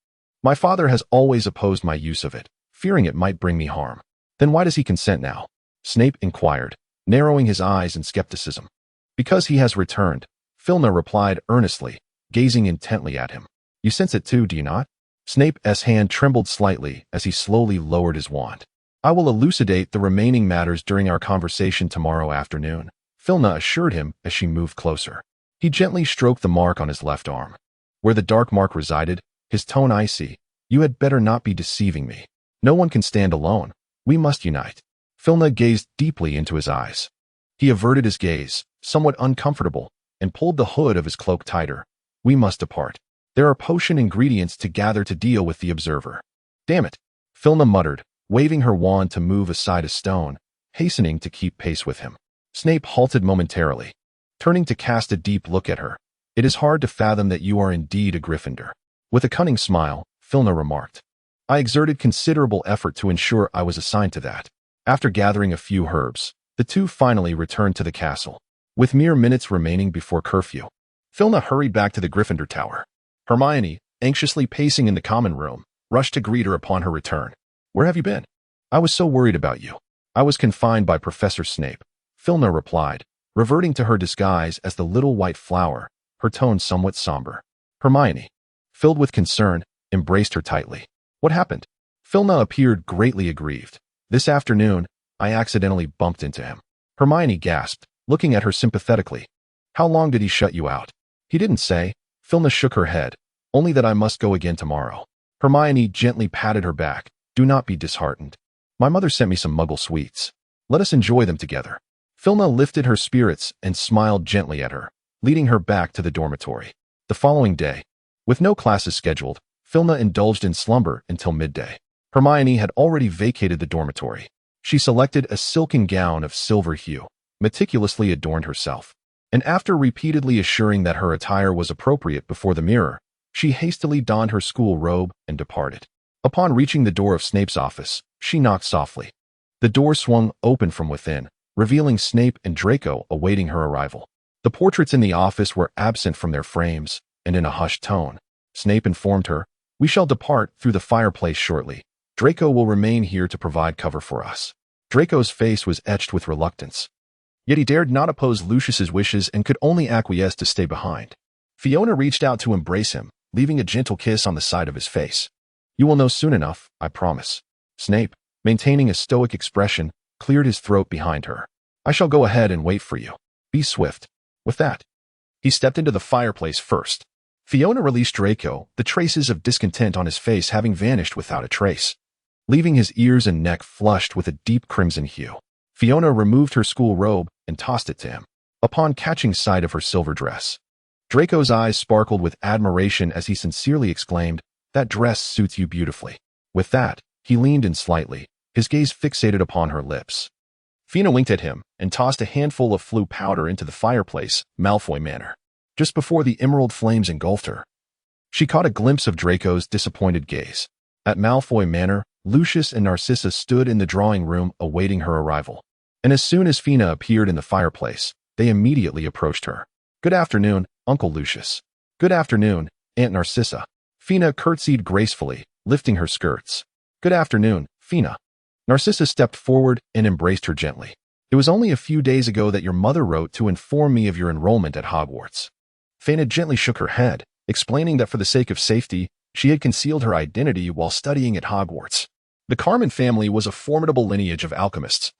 my father has always opposed my use of it, fearing it might bring me harm. Then why does he consent now? Snape inquired, narrowing his eyes in skepticism. Because he has returned, Filna replied earnestly, gazing intently at him. You sense it too, do you not? Snape's hand trembled slightly as he slowly lowered his wand. I will elucidate the remaining matters during our conversation tomorrow afternoon, Filna assured him as she moved closer. He gently stroked the mark on his left arm. Where the dark mark resided, his tone icy. You had better not be deceiving me. No one can stand alone. We must unite. Filna gazed deeply into his eyes. He averted his gaze, somewhat uncomfortable, and pulled the hood of his cloak tighter. We must depart. There are potion ingredients to gather to deal with the observer. Damn it, Filna muttered, waving her wand to move aside a stone, hastening to keep pace with him. Snape halted momentarily, turning to cast a deep look at her. It is hard to fathom that you are indeed a Gryffindor. With a cunning smile, Filna remarked. I exerted considerable effort to ensure I was assigned to that. After gathering a few herbs, the two finally returned to the castle. With mere minutes remaining before curfew, Filna hurried back to the Gryffindor Tower. Hermione, anxiously pacing in the common room, rushed to greet her upon her return. Where have you been? I was so worried about you. I was confined by Professor Snape, Filna replied, reverting to her disguise as the little white flower, her tone somewhat somber. Hermione, filled with concern, embraced her tightly. What happened? Filna appeared greatly aggrieved. This afternoon, I accidentally bumped into him. Hermione gasped, looking at her sympathetically. How long did he shut you out? He didn't say. Filna shook her head. Only that I must go again tomorrow. Hermione gently patted her back. Do not be disheartened. My mother sent me some Muggle sweets. Let us enjoy them together. Filna lifted her spirits and smiled gently at her, leading her back to the dormitory. The following day, with no classes scheduled, Filna indulged in slumber until midday. Hermione had already vacated the dormitory. She selected a silken gown of silver hue, meticulously adorned herself, and after repeatedly assuring that her attire was appropriate before the mirror, she hastily donned her school robe and departed. Upon reaching the door of Snape's office, she knocked softly. The door swung open from within, revealing Snape and Draco awaiting her arrival. The portraits in the office were absent from their frames, and in a hushed tone, Snape informed her, We shall depart through the fireplace shortly. Draco will remain here to provide cover for us. Draco's face was etched with reluctance. Yet he dared not oppose Lucius's wishes and could only acquiesce to stay behind. Fiona reached out to embrace him, leaving a gentle kiss on the side of his face. You will know soon enough, I promise. Snape, maintaining a stoic expression, cleared his throat behind her. I shall go ahead and wait for you. Be swift. With that, he stepped into the fireplace first. Fiona released Draco, the traces of discontent on his face having vanished without a trace, leaving his ears and neck flushed with a deep crimson hue. Fiona removed her school robe and tossed it to him. Upon catching sight of her silver dress, Draco's eyes sparkled with admiration as he sincerely exclaimed, That dress suits you beautifully. With that, He leaned in slightly, his gaze fixated upon her lips. Fina winked at him and tossed a handful of flue powder into the fireplace, Malfoy manner. Just before the emerald flames engulfed her, she caught a glimpse of Draco's disappointed gaze. At Malfoy Manor, Lucius and Narcissa stood in the drawing room awaiting her arrival. And as soon as Fina appeared in the fireplace, they immediately approached her. "Good afternoon, Uncle Lucius." "Good afternoon, Aunt Narcissa." Fina curtsied gracefully, lifting her skirts. "Good afternoon, Fina." Narcissa stepped forward and embraced her gently. "It was only a few days ago that your mother wrote to inform me of your enrollment at Hogwarts." Fina gently shook her head, explaining that for the sake of safety, she had concealed her identity while studying at Hogwarts. The Carmen family was a formidable lineage of alchemists,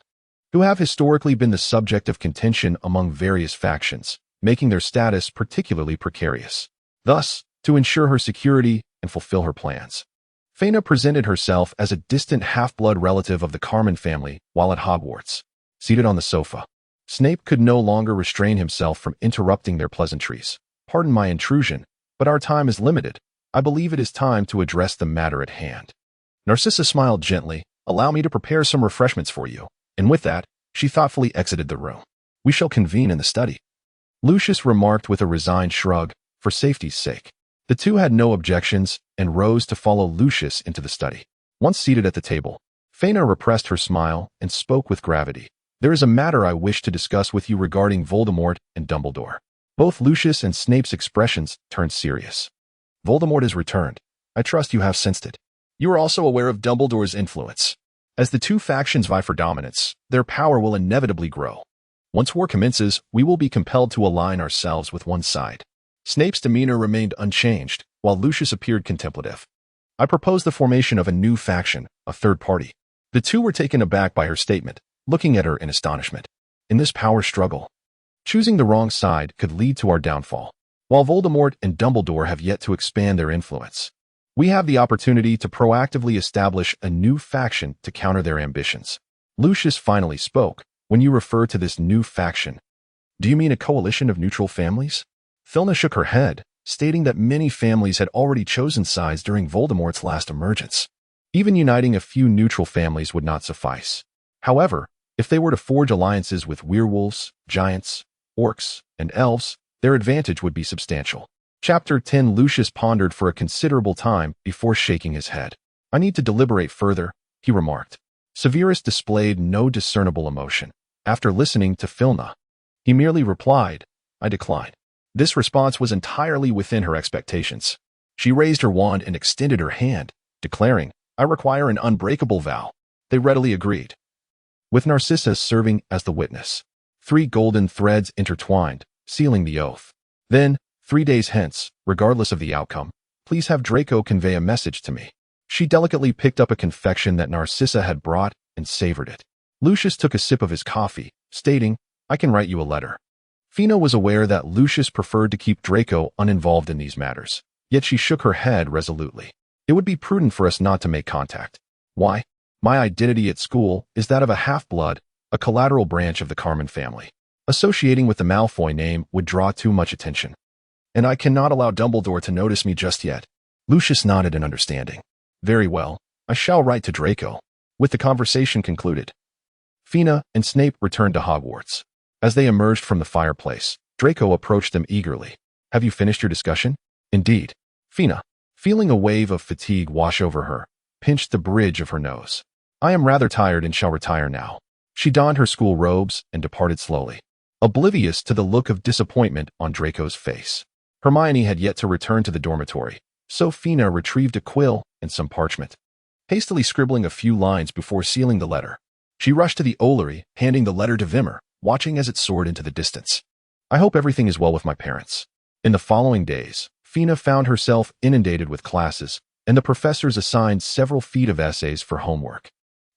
who have historically been the subject of contention among various factions, making their status particularly precarious. Thus, to ensure her security and fulfill her plans, Fina presented herself as a distant half-blood relative of the Carmen family while at Hogwarts. Seated on the sofa, Snape could no longer restrain himself from interrupting their pleasantries. "Pardon my intrusion, but our time is limited. I believe it is time to address the matter at hand." Narcissa smiled gently. "Allow me to prepare some refreshments for you." And with that, she thoughtfully exited the room. "We shall convene in the study," Lucius remarked with a resigned shrug, for safety's sake. The two had no objections and rose to follow Lucius into the study. Once seated at the table, Fina repressed her smile and spoke with gravity. "There is a matter I wish to discuss with you regarding Voldemort and Dumbledore." Both Lucius and Snape's expressions turned serious. "Voldemort has returned. I trust you have sensed it. You are also aware of Dumbledore's influence. As the two factions vie for dominance, their power will inevitably grow. Once war commences, we will be compelled to align ourselves with one side." Snape's demeanor remained unchanged, while Lucius appeared contemplative. "I propose the formation of a new faction, a third party." The two were taken aback by her statement, looking at her in astonishment. "In this power struggle, choosing the wrong side could lead to our downfall. While Voldemort and Dumbledore have yet to expand their influence, we have the opportunity to proactively establish a new faction to counter their ambitions." Lucius finally spoke. "When you refer to this new faction, do you mean a coalition of neutral families?" Fina shook her head, stating that many families had already chosen sides during Voldemort's last emergence. Even uniting a few neutral families would not suffice. However, if they were to forge alliances with werewolves, giants, orcs, and elves, their advantage would be substantial. Chapter 10. Lucius pondered for a considerable time before shaking his head. "I need to deliberate further," he remarked. Severus displayed no discernible emotion. After listening to Fina, he merely replied, "I decline." This response was entirely within her expectations. She raised her wand and extended her hand, declaring, "I require an unbreakable vow." They readily agreed, with Narcissa serving as the witness. 3 golden threads intertwined, sealing the oath. "Then, 3 days hence, regardless of the outcome, please have Draco convey a message to me." She delicately picked up a confection that Narcissa had brought and savored it. Lucius took a sip of his coffee, stating, "I can write you a letter." Fina was aware that Lucius preferred to keep Draco uninvolved in these matters, yet she shook her head resolutely. "It would be prudent for us not to make contact." "Why?" "My identity at school is that of a half-blood, a collateral branch of the Carmen family. Associating with the Malfoy name would draw too much attention. And I cannot allow Dumbledore to notice me just yet." Lucius nodded in understanding. "Very well, I shall write to Draco." With the conversation concluded, Fina and Snape returned to Hogwarts. As they emerged from the fireplace, Draco approached them eagerly. "Have you finished your discussion?" "Indeed." Fina, feeling a wave of fatigue wash over her, pinched the bridge of her nose. "I am rather tired and shall retire now." She donned her school robes and departed slowly, oblivious to the look of disappointment on Draco's face. Hermione had yet to return to the dormitory, so Fina retrieved a quill and some parchment. Hastily scribbling a few lines before sealing the letter, she rushed to the Ollery, handing the letter to Vimmer, watching as it soared into the distance. "I hope everything is well with my parents." In the following days, Fina found herself inundated with classes, and the professors assigned several feet of essays for homework.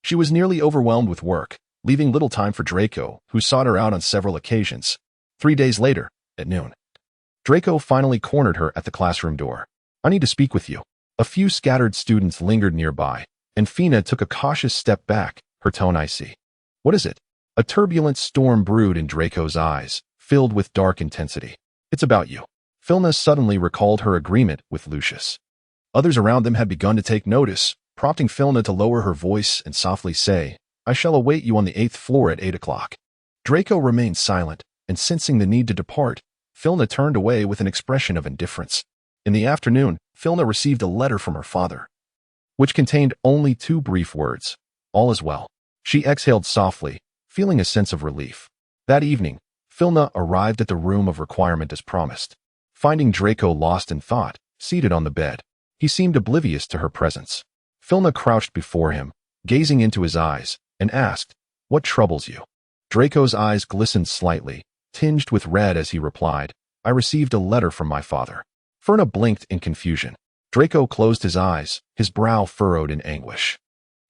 She was nearly overwhelmed with work, leaving little time for Draco, who sought her out on several occasions. 3 days later, at noon, Draco finally cornered her at the classroom door. "I need to speak with you." A few scattered students lingered nearby, and Fina took a cautious step back, her tone icy. "What is it?" A turbulent storm brewed in Draco's eyes, filled with dark intensity. "It's about you." Fina suddenly recalled her agreement with Lucius. Others around them had begun to take notice, prompting Filna to lower her voice and softly say, "I shall await you on the 8th floor at 8 o'clock." Draco remained silent, and sensing the need to depart, Filna turned away with an expression of indifference. In the afternoon, Filna received a letter from her father, which contained only 2 brief words, "All is well." She exhaled softly, feeling a sense of relief. That evening, Filna arrived at the room of requirement as promised. Finding Draco lost in thought, seated on the bed, he seemed oblivious to her presence. Filna crouched before him, gazing into his eyes, and asked, "What troubles you?" Draco's eyes glistened slightly, tinged with red as he replied, "I received a letter from my father." Filna blinked in confusion. Draco closed his eyes, his brow furrowed in anguish.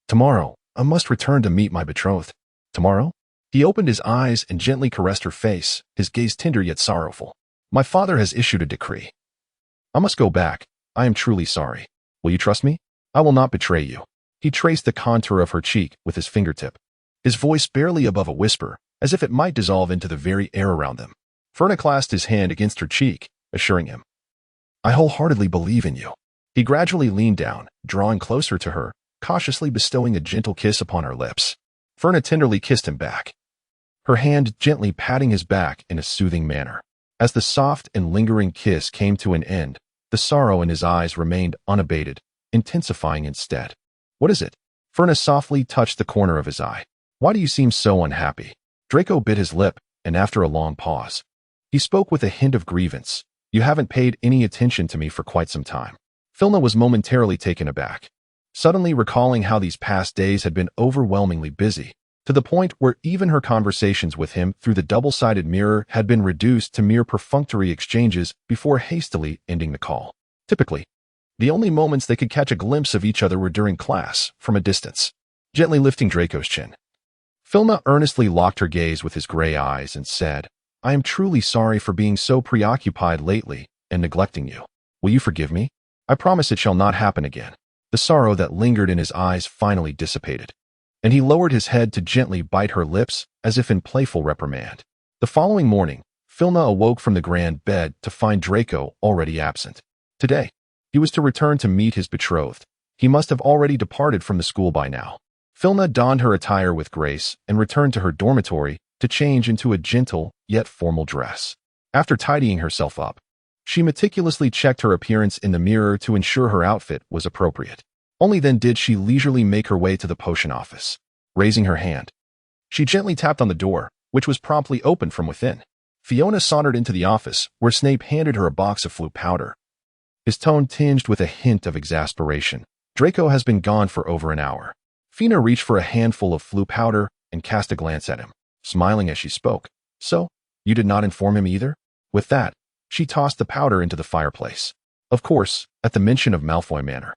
"Tomorrow, I must return to meet my betrothed." "Tomorrow?" He opened his eyes and gently caressed her face, his gaze tender yet sorrowful. "My father has issued a decree. I must go back. I am truly sorry. Will you trust me? I will not betray you." He traced the contour of her cheek with his fingertip, his voice barely above a whisper, as if it might dissolve into the very air around them. Filna clasped his hand against her cheek, assuring him, "I wholeheartedly believe in you." He gradually leaned down, drawing closer to her, cautiously bestowing a gentle kiss upon her lips. Filna tenderly kissed him back, her hand gently patting his back in a soothing manner. As the soft and lingering kiss came to an end, the sorrow in his eyes remained unabated, intensifying instead. "What is it?" Filna softly touched the corner of his eye. "Why do you seem so unhappy?" Draco bit his lip, and after a long pause, he spoke with a hint of grievance. "You haven't paid any attention to me for quite some time." Filna was momentarily taken aback, suddenly recalling how these past days had been overwhelmingly busy, to the point where even her conversations with him through the double-sided mirror had been reduced to mere perfunctory exchanges before hastily ending the call. Typically, the only moments they could catch a glimpse of each other were during class, from a distance. Gently lifting Draco's chin, Filna earnestly locked her gaze with his gray eyes and said, "I am truly sorry for being so preoccupied lately and neglecting you. Will you forgive me? I promise it shall not happen again." The sorrow that lingered in his eyes finally dissipated, and he lowered his head to gently bite her lips as if in playful reprimand. The following morning, Filna awoke from the grand bed to find Draco already absent. Today, he was to return to meet his betrothed. He must have already departed from the school by now. Filna donned her attire with grace and returned to her dormitory to change into a gentle yet formal dress. After tidying herself up, she meticulously checked her appearance in the mirror to ensure her outfit was appropriate. Only then did she leisurely make her way to the potion office. Raising her hand, she gently tapped on the door, which was promptly opened from within. Fiona sauntered into the office, where Snape handed her a box of flute powder, his tone tinged with a hint of exasperation. "Draco has been gone for over an hour." Fina reached for a handful of flute powder and cast a glance at him, smiling as she spoke. "So, you did not inform him either?" With that, she tossed the powder into the fireplace. Of course, at the mention of Malfoy Manor,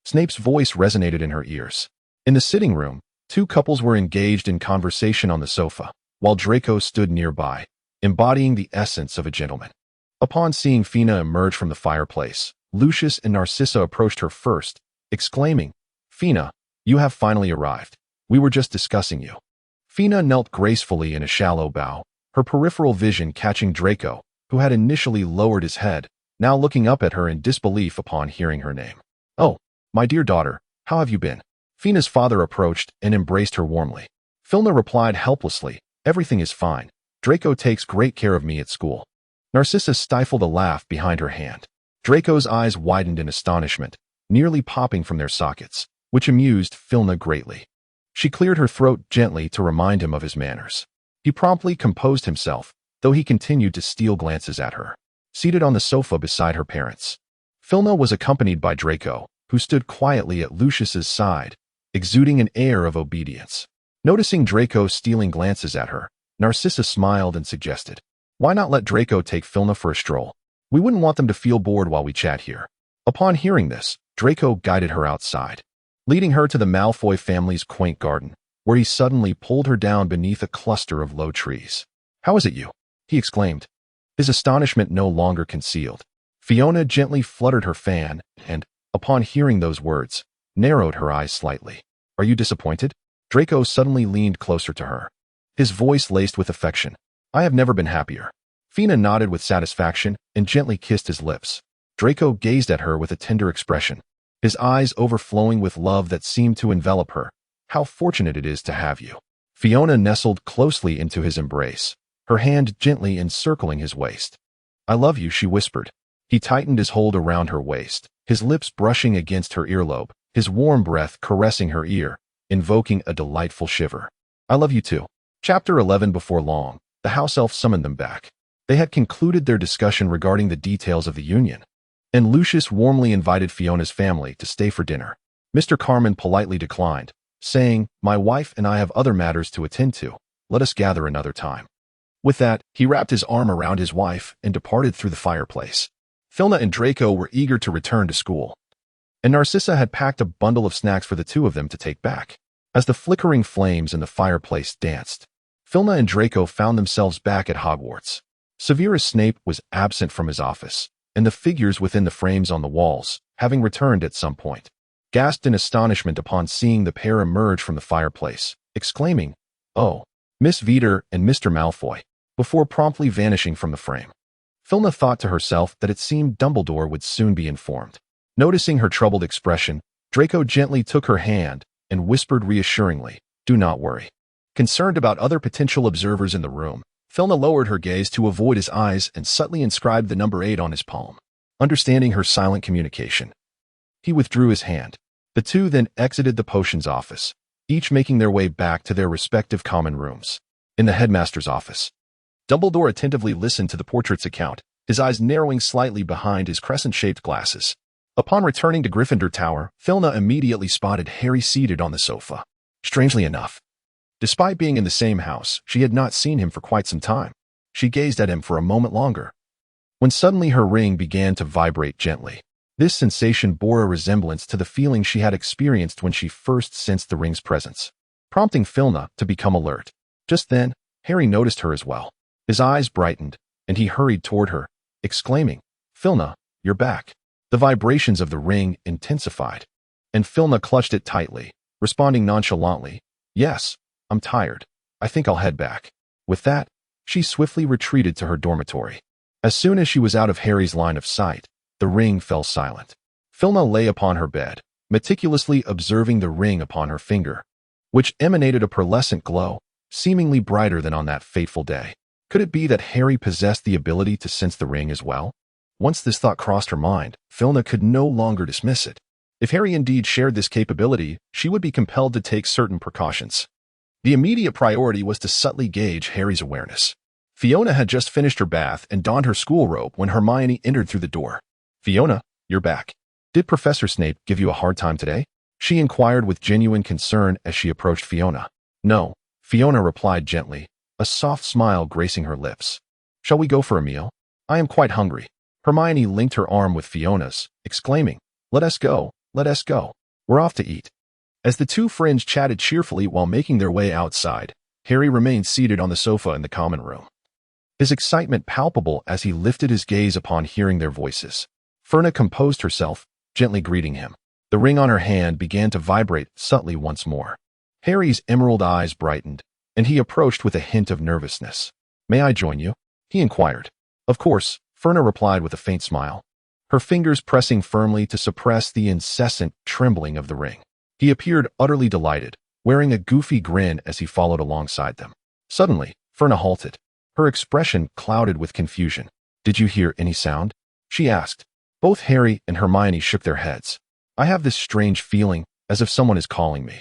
Snape's voice resonated in her ears. In the sitting room, 2 couples were engaged in conversation on the sofa, while Draco stood nearby, embodying the essence of a gentleman. Upon seeing Fina emerge from the fireplace, Lucius and Narcissa approached her first, exclaiming, "Fina, you have finally arrived. We were just discussing you." Fina knelt gracefully in a shallow bow, her peripheral vision catching Draco, who had initially lowered his head, now looking up at her in disbelief upon hearing her name. "Oh, my dear daughter, how have you been?" Fina's father approached and embraced her warmly. Filna replied helplessly, "Everything is fine. Draco takes great care of me at school." Narcissa stifled a laugh behind her hand. Draco's eyes widened in astonishment, nearly popping from their sockets, which amused Filna greatly. She cleared her throat gently to remind him of his manners. He promptly composed himself, though he continued to steal glances at her, seated on the sofa beside her parents. Filna was accompanied by Draco, who stood quietly at Lucius's side, exuding an air of obedience. Noticing Draco stealing glances at her, Narcissa smiled and suggested, "Why not let Draco take Filna for a stroll? We wouldn't want them to feel bored while we chat here." Upon hearing this, Draco guided her outside, leading her to the Malfoy family's quaint garden, where he suddenly pulled her down beneath a cluster of low trees. "How is it you?" he exclaimed, his astonishment no longer concealed. Fiona gently fluttered her fan and, upon hearing those words, narrowed her eyes slightly. "Are you disappointed?" Draco suddenly leaned closer to her, his voice laced with affection. "I have never been happier." Fina nodded with satisfaction and gently kissed his lips. Draco gazed at her with a tender expression, his eyes overflowing with love that seemed to envelop her. How fortunate it is to have you. Fiona nestled closely into his embrace, her hand gently encircling his waist. I love you, she whispered. He tightened his hold around her waist, his lips brushing against her earlobe, his warm breath caressing her ear, invoking a delightful shiver. I love you too. Chapter 11. Before long, the house elf summoned them back. They had concluded their discussion regarding the details of the union, and Lucius warmly invited Fiona's family to stay for dinner. Mr. Carmen politely declined, saying, My wife and I have other matters to attend to. Let us gather another time. With that, he wrapped his arm around his wife and departed through the fireplace. Fiona and Draco were eager to return to school, and Narcissa had packed a bundle of snacks for the two of them to take back. As the flickering flames in the fireplace danced, Fiona and Draco found themselves back at Hogwarts. Severus Snape was absent from his office, and the figures within the frames on the walls, having returned at some point, gasped in astonishment upon seeing the pair emerge from the fireplace, exclaiming, Oh, Miss Veeder and Mr. Malfoy, before promptly vanishing from the frame. Fiona thought to herself that it seemed Dumbledore would soon be informed. Noticing her troubled expression, Draco gently took her hand and whispered reassuringly, Do not worry. Concerned about other potential observers in the room, Fiona lowered her gaze to avoid his eyes and subtly inscribed the number 8 on his palm. Understanding her silent communication, he withdrew his hand. The two then exited the potions office, each making their way back to their respective common rooms. In the headmaster's office, Dumbledore attentively listened to the portrait's account, his eyes narrowing slightly behind his crescent-shaped glasses. Upon returning to Gryffindor Tower, Fiona immediately spotted Harry seated on the sofa. Strangely enough, despite being in the same house, she had not seen him for quite some time. She gazed at him for a moment longer, when suddenly her ring began to vibrate gently. This sensation bore a resemblance to the feeling she had experienced when she first sensed the ring's presence, prompting Fiona to become alert. Just then, Harry noticed her as well. His eyes brightened, and he hurried toward her, exclaiming, Fiona, you're back. The vibrations of the ring intensified, and Fiona clutched it tightly, responding nonchalantly, Yes, I'm tired. I think I'll head back. With that, she swiftly retreated to her dormitory. As soon as she was out of Harry's line of sight, the ring fell silent. Fiona lay upon her bed, meticulously observing the ring upon her finger, which emanated a pearlescent glow, seemingly brighter than on that fateful day. Could it be that Harry possessed the ability to sense the ring as well? Once this thought crossed her mind, Fiona could no longer dismiss it. If Harry indeed shared this capability, she would be compelled to take certain precautions. The immediate priority was to subtly gauge Harry's awareness. Fiona had just finished her bath and donned her school robe when Hermione entered through the door. Fiona, you're back. Did Professor Snape give you a hard time today? She inquired with genuine concern as she approached Fiona. No, Fiona replied gently, a soft smile gracing her lips. Shall we go for a meal? I am quite hungry. Hermione linked her arm with Fiona's, exclaiming, Let us go, let us go. We're off to eat. As the two friends chatted cheerfully while making their way outside, Harry remained seated on the sofa in the common room, his excitement palpable as he lifted his gaze upon hearing their voices. Fiona composed herself, gently greeting him. The ring on her hand began to vibrate subtly once more. Harry's emerald eyes brightened, and he approached with a hint of nervousness. May I join you? He inquired. Of course, Fiona replied with a faint smile, her fingers pressing firmly to suppress the incessant trembling of the ring. He appeared utterly delighted, wearing a goofy grin as he followed alongside them. Suddenly, Fiona halted, her expression clouded with confusion. Did you hear any sound? She asked. Both Harry and Hermione shook their heads. I have this strange feeling, as if someone is calling me.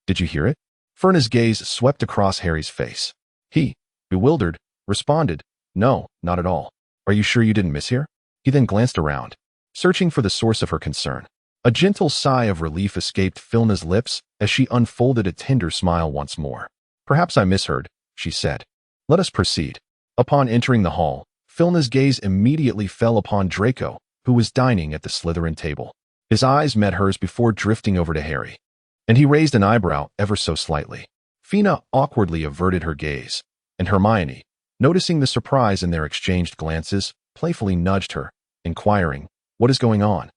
Did you hear it? Fiona's gaze swept across Harry's face. He, bewildered, responded, No, not at all. Are you sure you didn't mishear? He then glanced around, searching for the source of her concern. A gentle sigh of relief escaped Fiona's lips as she unfolded a tender smile once more. Perhaps I misheard, she said. Let us proceed. Upon entering the hall, Fiona's gaze immediately fell upon Draco, who was dining at the Slytherin table. His eyes met hers before drifting over to Harry, and he raised an eyebrow ever so slightly. Fiona awkwardly averted her gaze, and Hermione, noticing the surprise in their exchanged glances, playfully nudged her, inquiring, What is going on?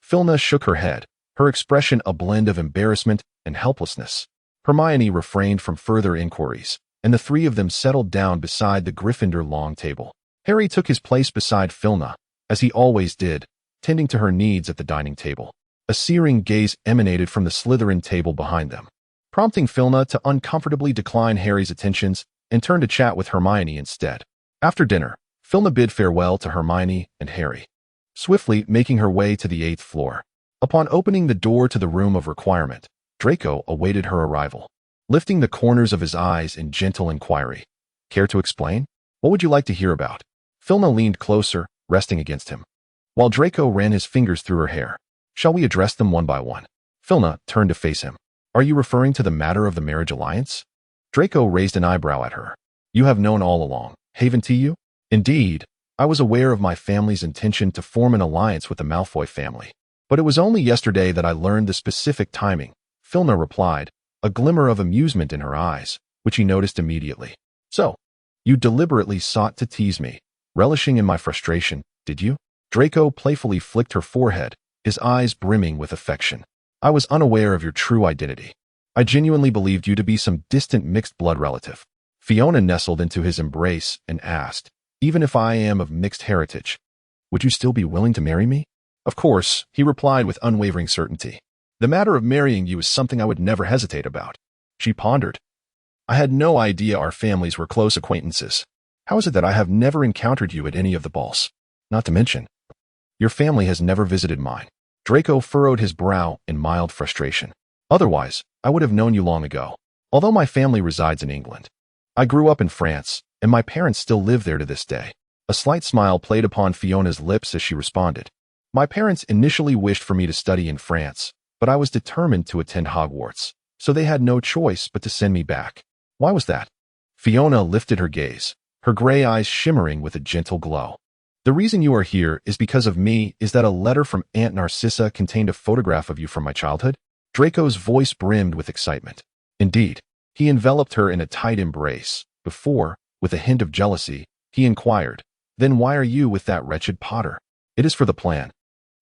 Fiona shook her head, her expression a blend of embarrassment and helplessness. Hermione refrained from further inquiries, and the three of them settled down beside the Gryffindor long table. Harry took his place beside Fiona, as he always did, tending to her needs at the dining table. A searing gaze emanated from the Slytherin table behind them, prompting Filna to uncomfortably decline Harry's attentions and turn to chat with Hermione instead. After dinner, Filna bid farewell to Hermione and Harry, swiftly making her way to the 8th floor. Upon opening the door to the room of requirement, Draco awaited her arrival, lifting the corners of his eyes in gentle inquiry. Care to explain? What would you like to hear about? Filna leaned closer, resting against him, while Draco ran his fingers through her hair. Shall we address them one by one? Filna turned to face him. Are you referring to the matter of the marriage alliance? Draco raised an eyebrow at her. You have known all along, haven't you? Indeed, I was aware of my family's intention to form an alliance with the Malfoy family. But it was only yesterday that I learned the specific timing, Filna replied, a glimmer of amusement in her eyes, which he noticed immediately. So, you deliberately sought to tease me, relishing in my frustration, did you? Draco playfully flicked her forehead, his eyes brimming with affection. I was unaware of your true identity. I genuinely believed you to be some distant mixed-blood relative. Fiona nestled into his embrace and asked, even if I am of mixed heritage, would you still be willing to marry me? Of course, he replied with unwavering certainty. The matter of marrying you is something I would never hesitate about. She pondered. I had no idea our families were close acquaintances. How is it that I have never encountered you at any of the balls? Not to mention, your family has never visited mine. Draco furrowed his brow in mild frustration. Otherwise, I would have known you long ago. Although my family resides in England, I grew up in France, and my parents still live there to this day. A slight smile played upon Fiona's lips as she responded. My parents initially wished for me to study in France, but I was determined to attend Hogwarts, so they had no choice but to send me back. Why was that? Fiona lifted her gaze, her gray eyes shimmering with a gentle glow. The reason you are here is because of me. Is that a letter from Aunt Narcissa contained a photograph of you from my childhood? Draco's voice brimmed with excitement. Indeed, he enveloped her in a tight embrace, before, with a hint of jealousy, he inquired, then why are you with that wretched Potter? It is for the plan.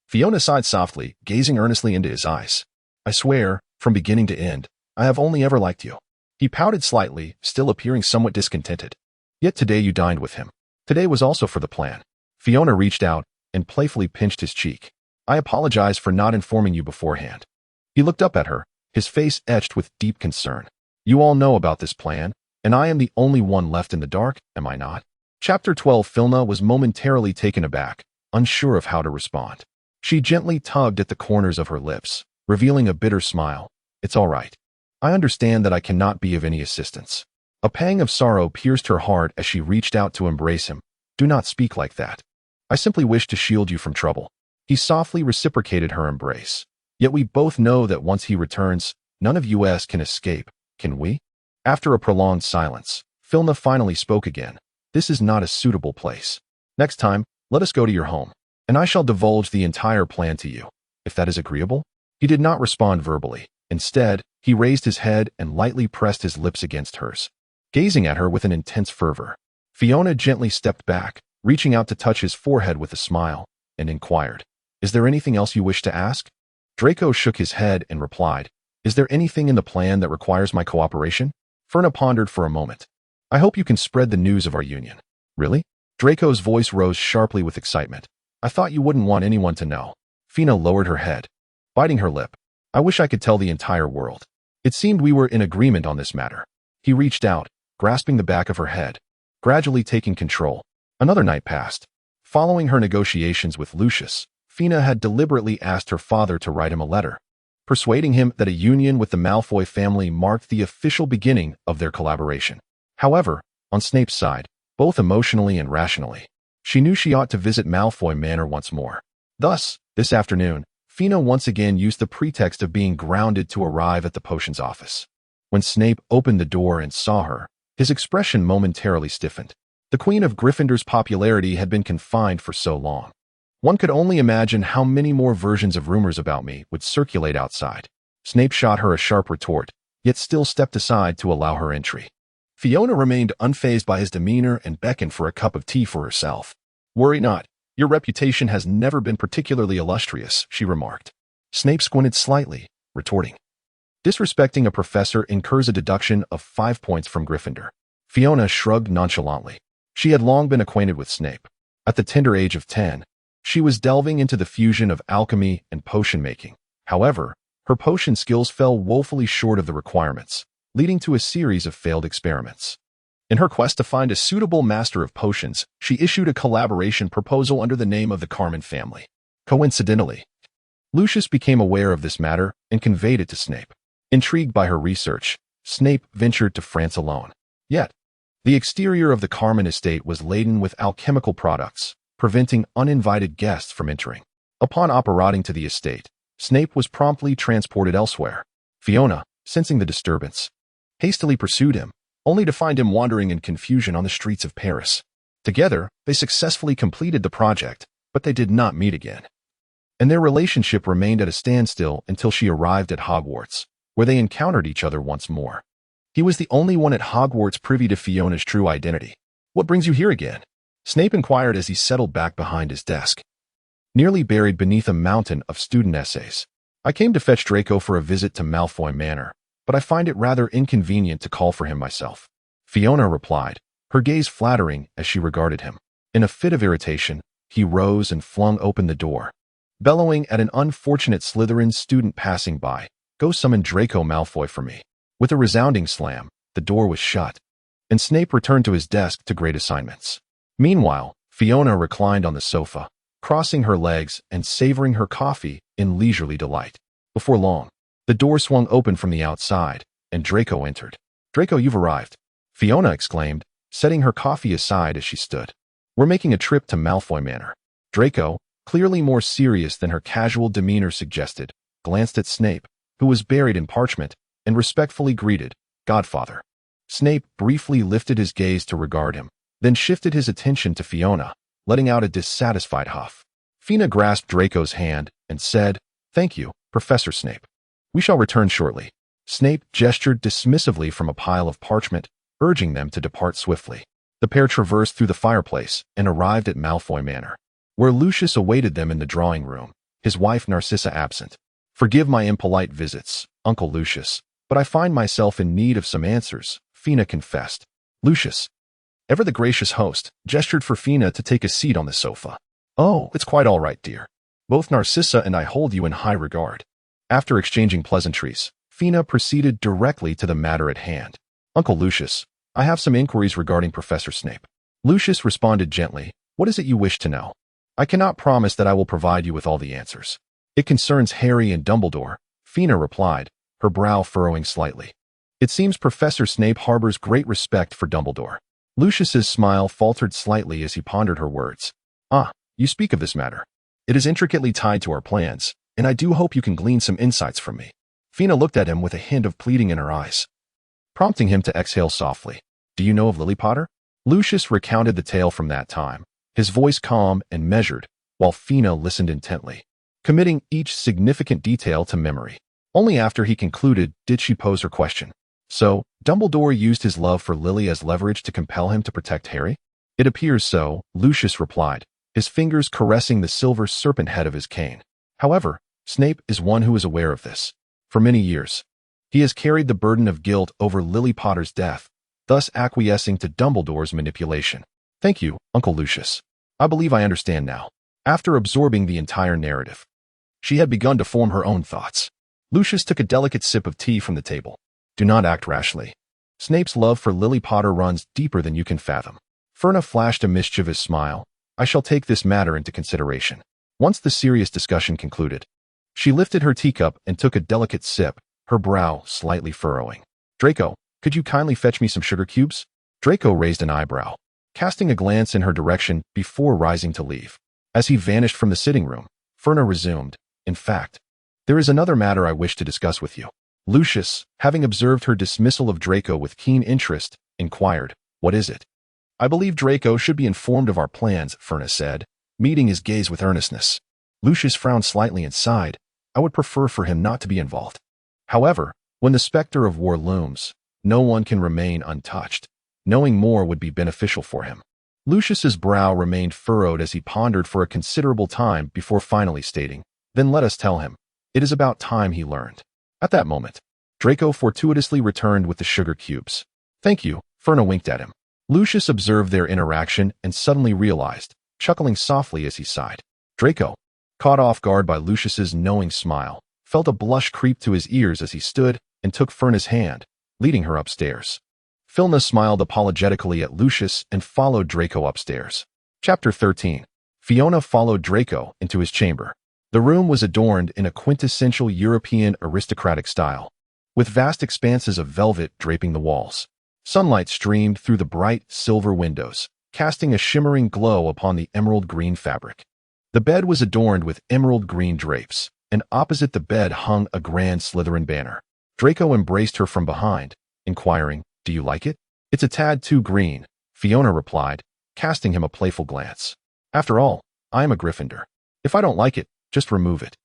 Fiona sighed softly, gazing earnestly into his eyes. I swear, from beginning to end, I have only ever liked you. He pouted slightly, still appearing somewhat discontented. Yet today you dined with him. Today was also for the plan. Fiona reached out and playfully pinched his cheek. I apologize for not informing you beforehand. He looked up at her, his face etched with deep concern. You all know about this plan, and I am the only one left in the dark, am I not? Chapter 12. Filna was momentarily taken aback, unsure of how to respond. She gently tugged at the corners of her lips, revealing a bitter smile. It's all right. I understand that I cannot be of any assistance. A pang of sorrow pierced her heart as she reached out to embrace him. Do not speak like that. I simply wish to shield you from trouble. He softly reciprocated her embrace. Yet we both know that once he returns, none of us can escape, can we? After a prolonged silence, Filna finally spoke again. This is not a suitable place. Next time, let us go to your home, and I shall divulge the entire plan to you, if that is agreeable. He did not respond verbally. Instead, he raised his head and lightly pressed his lips against hers, gazing at her with an intense fervor. Fiona gently stepped back, reaching out to touch his forehead with a smile, and inquired, Is there anything else you wish to ask? Draco shook his head and replied, Is there anything in the plan that requires my cooperation? Ferna pondered for a moment. I hope you can spread the news of our union. Really? Draco's voice rose sharply with excitement. I thought you wouldn't want anyone to know. Fina lowered her head, biting her lip. I wish I could tell the entire world. It seemed we were in agreement on this matter. He reached out, grasping the back of her head, gradually taking control. Another night passed. Following her negotiations with Lucius, Fina had deliberately asked her father to write him a letter, persuading him that a union with the Malfoy family marked the official beginning of their collaboration. However, on Snape's side, both emotionally and rationally, she knew she ought to visit Malfoy Manor once more. Thus, this afternoon, Fina once again used the pretext of being grounded to arrive at the potions office. When Snape opened the door and saw her, his expression momentarily stiffened. The Queen of Gryffindor's popularity had been confined for so long. One could only imagine how many more versions of rumors about me would circulate outside. Snape shot her a sharp retort, yet still stepped aside to allow her entry. Fiona remained unfazed by his demeanor and beckoned for a cup of tea for herself. Worry not, your reputation has never been particularly illustrious, she remarked. Snape squinted slightly, retorting, Disrespecting a professor incurs a deduction of 5 points from Gryffindor. Fiona shrugged nonchalantly. She had long been acquainted with Snape. At the tender age of 10, she was delving into the fusion of alchemy and potion making, However, her potion skills fell woefully short of the requirements, leading to a series of failed experiments. In her quest to find a suitable master of potions, she issued a collaboration proposal under the name of the Carmen family. Coincidentally, Lucius became aware of this matter and conveyed it to Snape. Intrigued by her research, Snape ventured to France alone. Yet, the exterior of the Carmen estate was laden with alchemical products, preventing uninvited guests from entering. Upon apparating to the estate, Snape was promptly transported elsewhere. Fiona, sensing the disturbance, hastily pursued him, only to find him wandering in confusion on the streets of Paris. Together, they successfully completed the project, but they did not meet again. And their relationship remained at a standstill until she arrived at Hogwarts, where they encountered each other once more. He was the only one at Hogwarts privy to Fiona's true identity. "What brings you here again?" Snape inquired as he settled back behind his desk, nearly buried beneath a mountain of student essays. "I came to fetch Draco for a visit to Malfoy Manor, but I find it rather inconvenient to call for him myself," Fiona replied, her gaze flattering as she regarded him. In a fit of irritation, he rose and flung open the door, bellowing at an unfortunate Slytherin student passing by, "Go summon Draco Malfoy for me." With a resounding slam, the door was shut, and Snape returned to his desk to grade assignments. Meanwhile, Fiona reclined on the sofa, crossing her legs and savoring her coffee in leisurely delight. Before long, the door swung open from the outside, and Draco entered. "Draco, you've arrived," Fiona exclaimed, setting her coffee aside as she stood. "We're making a trip to Malfoy Manor." Draco, clearly more serious than her casual demeanor suggested, glanced at Snape, who was buried in parchment, and respectfully greeted, "Godfather." Snape briefly lifted his gaze to regard him, then shifted his attention to Fiona, letting out a dissatisfied huff. Fiona grasped Draco's hand and said, "Thank you, Professor Snape. We shall return shortly." Snape gestured dismissively from a pile of parchment, urging them to depart swiftly. The pair traversed through the fireplace and arrived at Malfoy Manor, where Lucius awaited them in the drawing room, his wife Narcissa absent. "Forgive my impolite visits, Uncle Lucius, but I find myself in need of some answers," Fiona confessed. Lucius, ever the gracious host, gestured for Fiona to take a seat on the sofa. "Oh, it's quite all right, dear. Both Narcissa and I hold you in high regard." After exchanging pleasantries, Fiona proceeded directly to the matter at hand. "Uncle Lucius, I have some inquiries regarding Professor Snape." Lucius responded gently, "What is it you wish to know?" "I cannot promise that I will provide you with all the answers. It concerns Harry and Dumbledore," Fiona replied, her brow furrowing slightly. "It seems Professor Snape harbors great respect for Dumbledore." Lucius's smile faltered slightly as he pondered her words. "Ah, you speak of this matter. It is intricately tied to our plans, and I do hope you can glean some insights from me." Fiona looked at him with a hint of pleading in her eyes, prompting him to exhale softly. "Do you know of Lily Potter?" Lucius recounted the tale from that time, his voice calm and measured, while Fiona listened intently, committing each significant detail to memory. Only after he concluded did she pose her question. "So, Dumbledore used his love for Lily as leverage to compel him to protect Harry?" "It appears so," Lucius replied, his fingers caressing the silver serpent head of his cane. "However, Snape is one who is aware of this. For many years, he has carried the burden of guilt over Lily Potter's death, thus acquiescing to Dumbledore's manipulation." "Thank you, Uncle Lucius. I believe I understand now." After absorbing the entire narrative, she had begun to form her own thoughts. Lucius took a delicate sip of tea from the table. "Do not act rashly. Snape's love for Lily Potter runs deeper than you can fathom." Fiona flashed a mischievous smile. "I shall take this matter into consideration." Once the serious discussion concluded, she lifted her teacup and took a delicate sip, her brow slightly furrowing. "Draco, could you kindly fetch me some sugar cubes?" Draco raised an eyebrow, casting a glance in her direction before rising to leave. As he vanished from the sitting room, Fiona resumed, "In fact, there is another matter I wish to discuss with you." Lucius, having observed her dismissal of Draco with keen interest, inquired, "What is it?" "I believe Draco should be informed of our plans," Fiona said, meeting his gaze with earnestness. Lucius frowned slightly and sighed. "I would prefer for him not to be involved. However, when the specter of war looms, no one can remain untouched. Knowing more would be beneficial for him." Lucius's brow remained furrowed as he pondered for a considerable time before finally stating, "Then let us tell him. It is about time he learned." At that moment, Draco fortuitously returned with the sugar cubes. "Thank you," Fiona winked at him. Lucius observed their interaction and suddenly realized, chuckling softly as he sighed. Draco, caught off guard by Lucius's knowing smile, felt a blush creep to his ears as he stood and took Fiona's hand, leading her upstairs. Fiona smiled apologetically at Lucius and followed Draco upstairs. Chapter 13. Fiona followed Draco into his chamber. The room was adorned in a quintessential European aristocratic style, with vast expanses of velvet draping the walls. Sunlight streamed through the bright silver windows, casting a shimmering glow upon the emerald green fabric. The bed was adorned with emerald green drapes, and opposite the bed hung a grand Slytherin banner. Draco embraced her from behind, inquiring, "Do you like it?" "It's a tad too green," Fiona replied, casting him a playful glance. "After all, I am a Gryffindor. If I don't like it, just remove it."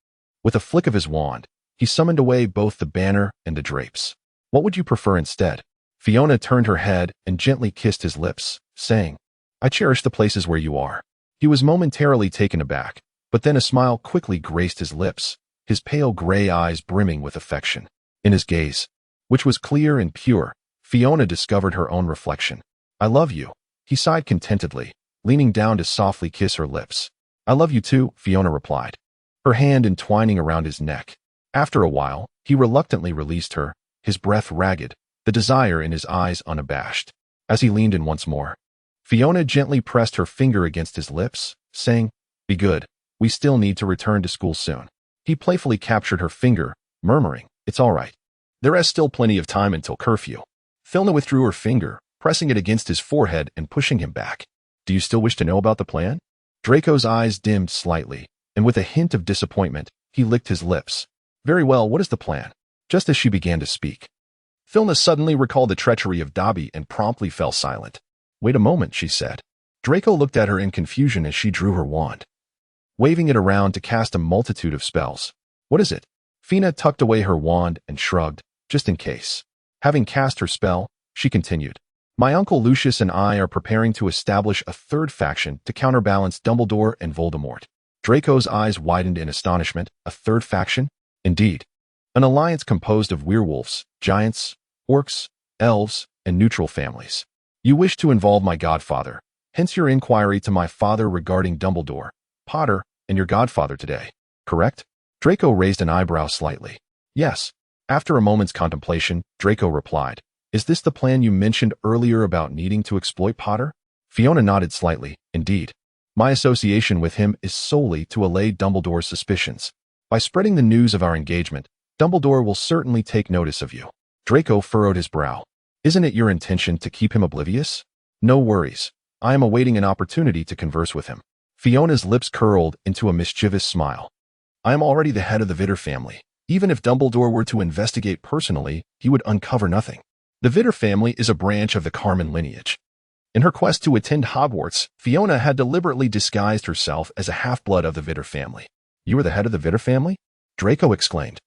With a flick of his wand, he summoned away both the banner and the drapes. "What would you prefer instead?" Fiona turned her head and gently kissed his lips, saying, "I cherish the places where you are." He was momentarily taken aback, but then a smile quickly graced his lips, his pale gray eyes brimming with affection. In his gaze, which was clear and pure, Fiona discovered her own reflection. "I love you," he sighed contentedly, leaning down to softly kiss her lips. "I love you too," Fiona replied, her hand entwining around his neck. After a while, he reluctantly released her, his breath ragged, the desire in his eyes unabashed. As he leaned in once more, Fiona gently pressed her finger against his lips, saying, "Be good, we still need to return to school soon." He playfully captured her finger, murmuring, "It's all right. There is still plenty of time until curfew." Fiona withdrew her finger, pressing it against his forehead and pushing him back. "Do you still wish to know about the plan?" Draco's eyes dimmed slightly, and with a hint of disappointment, he licked his lips. "Very well, what is the plan?" Just as she began to speak, Fiona suddenly recalled the treachery of Dobby and promptly fell silent. "Wait a moment," she said. Draco looked at her in confusion as she drew her wand, waving it around to cast a multitude of spells. "What is it?" Fiona tucked away her wand and shrugged, just in case. Having cast her spell, she continued, "My uncle Lucius and I are preparing to establish a third faction to counterbalance Dumbledore and Voldemort." Draco's eyes widened in astonishment. "A third faction?" "Indeed. An alliance composed of werewolves, giants, orcs, elves, and neutral families. You wish to involve my godfather, hence your inquiry to my father regarding Dumbledore, Potter, and your godfather today, correct?" Draco raised an eyebrow slightly. "Yes." After a moment's contemplation, Draco replied, "Is this the plan you mentioned earlier about needing to exploit Potter?" Fiona nodded slightly. "Indeed. My association with him is solely to allay Dumbledore's suspicions. By spreading the news of our engagement, Dumbledore will certainly take notice of you." Draco furrowed his brow. "Isn't it your intention to keep him oblivious?" "No worries. I am awaiting an opportunity to converse with him." Fiona's lips curled into a mischievous smile. "I am already the head of the Vitter family. Even if Dumbledore were to investigate personally, he would uncover nothing. The Vitter family is a branch of the Carmen lineage." In her quest to attend Hogwarts, Fiona had deliberately disguised herself as a half-blood of the Vitter family. "You are the head of the Vitter family?" Draco exclaimed,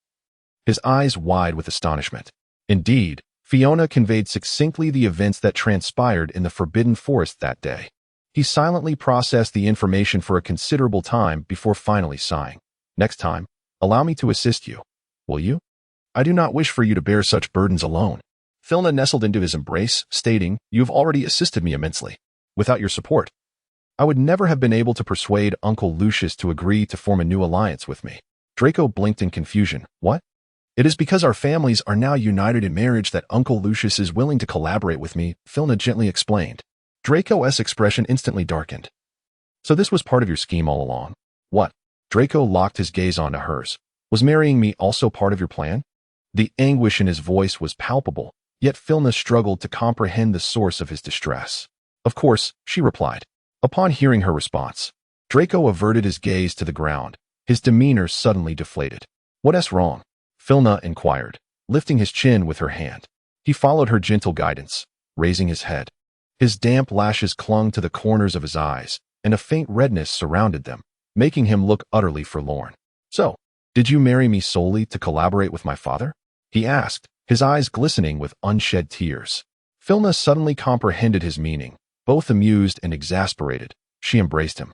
his eyes wide with astonishment. Indeed, Fiona conveyed succinctly the events that transpired in the Forbidden Forest that day. He silently processed the information for a considerable time before finally sighing. "Next time, allow me to assist you. Will you? I do not wish for you to bear such burdens alone." Fiona nestled into his embrace, stating, "You have already assisted me immensely. Without your support, I would never have been able to persuade Uncle Lucius to agree to form a new alliance with me." Draco blinked in confusion. "What?" "It is because our families are now united in marriage that Uncle Lucius is willing to collaborate with me," Fiona gently explained. Draco's expression instantly darkened. "So this was part of your scheme all along?" "What?" Draco locked his gaze onto hers. "Was marrying me also part of your plan?" The anguish in his voice was palpable, yet Fiona struggled to comprehend the source of his distress. "Of course," she replied. Upon hearing her response, Draco averted his gaze to the ground, his demeanor suddenly deflated. "What's wrong?" Fiona inquired, lifting his chin with her hand. He followed her gentle guidance, raising his head. His damp lashes clung to the corners of his eyes, and a faint redness surrounded them, making him look utterly forlorn. "So, did you marry me solely to collaborate with my father?" he asked, his eyes glistening with unshed tears. Fiona suddenly comprehended his meaning. Both amused and exasperated, she embraced him,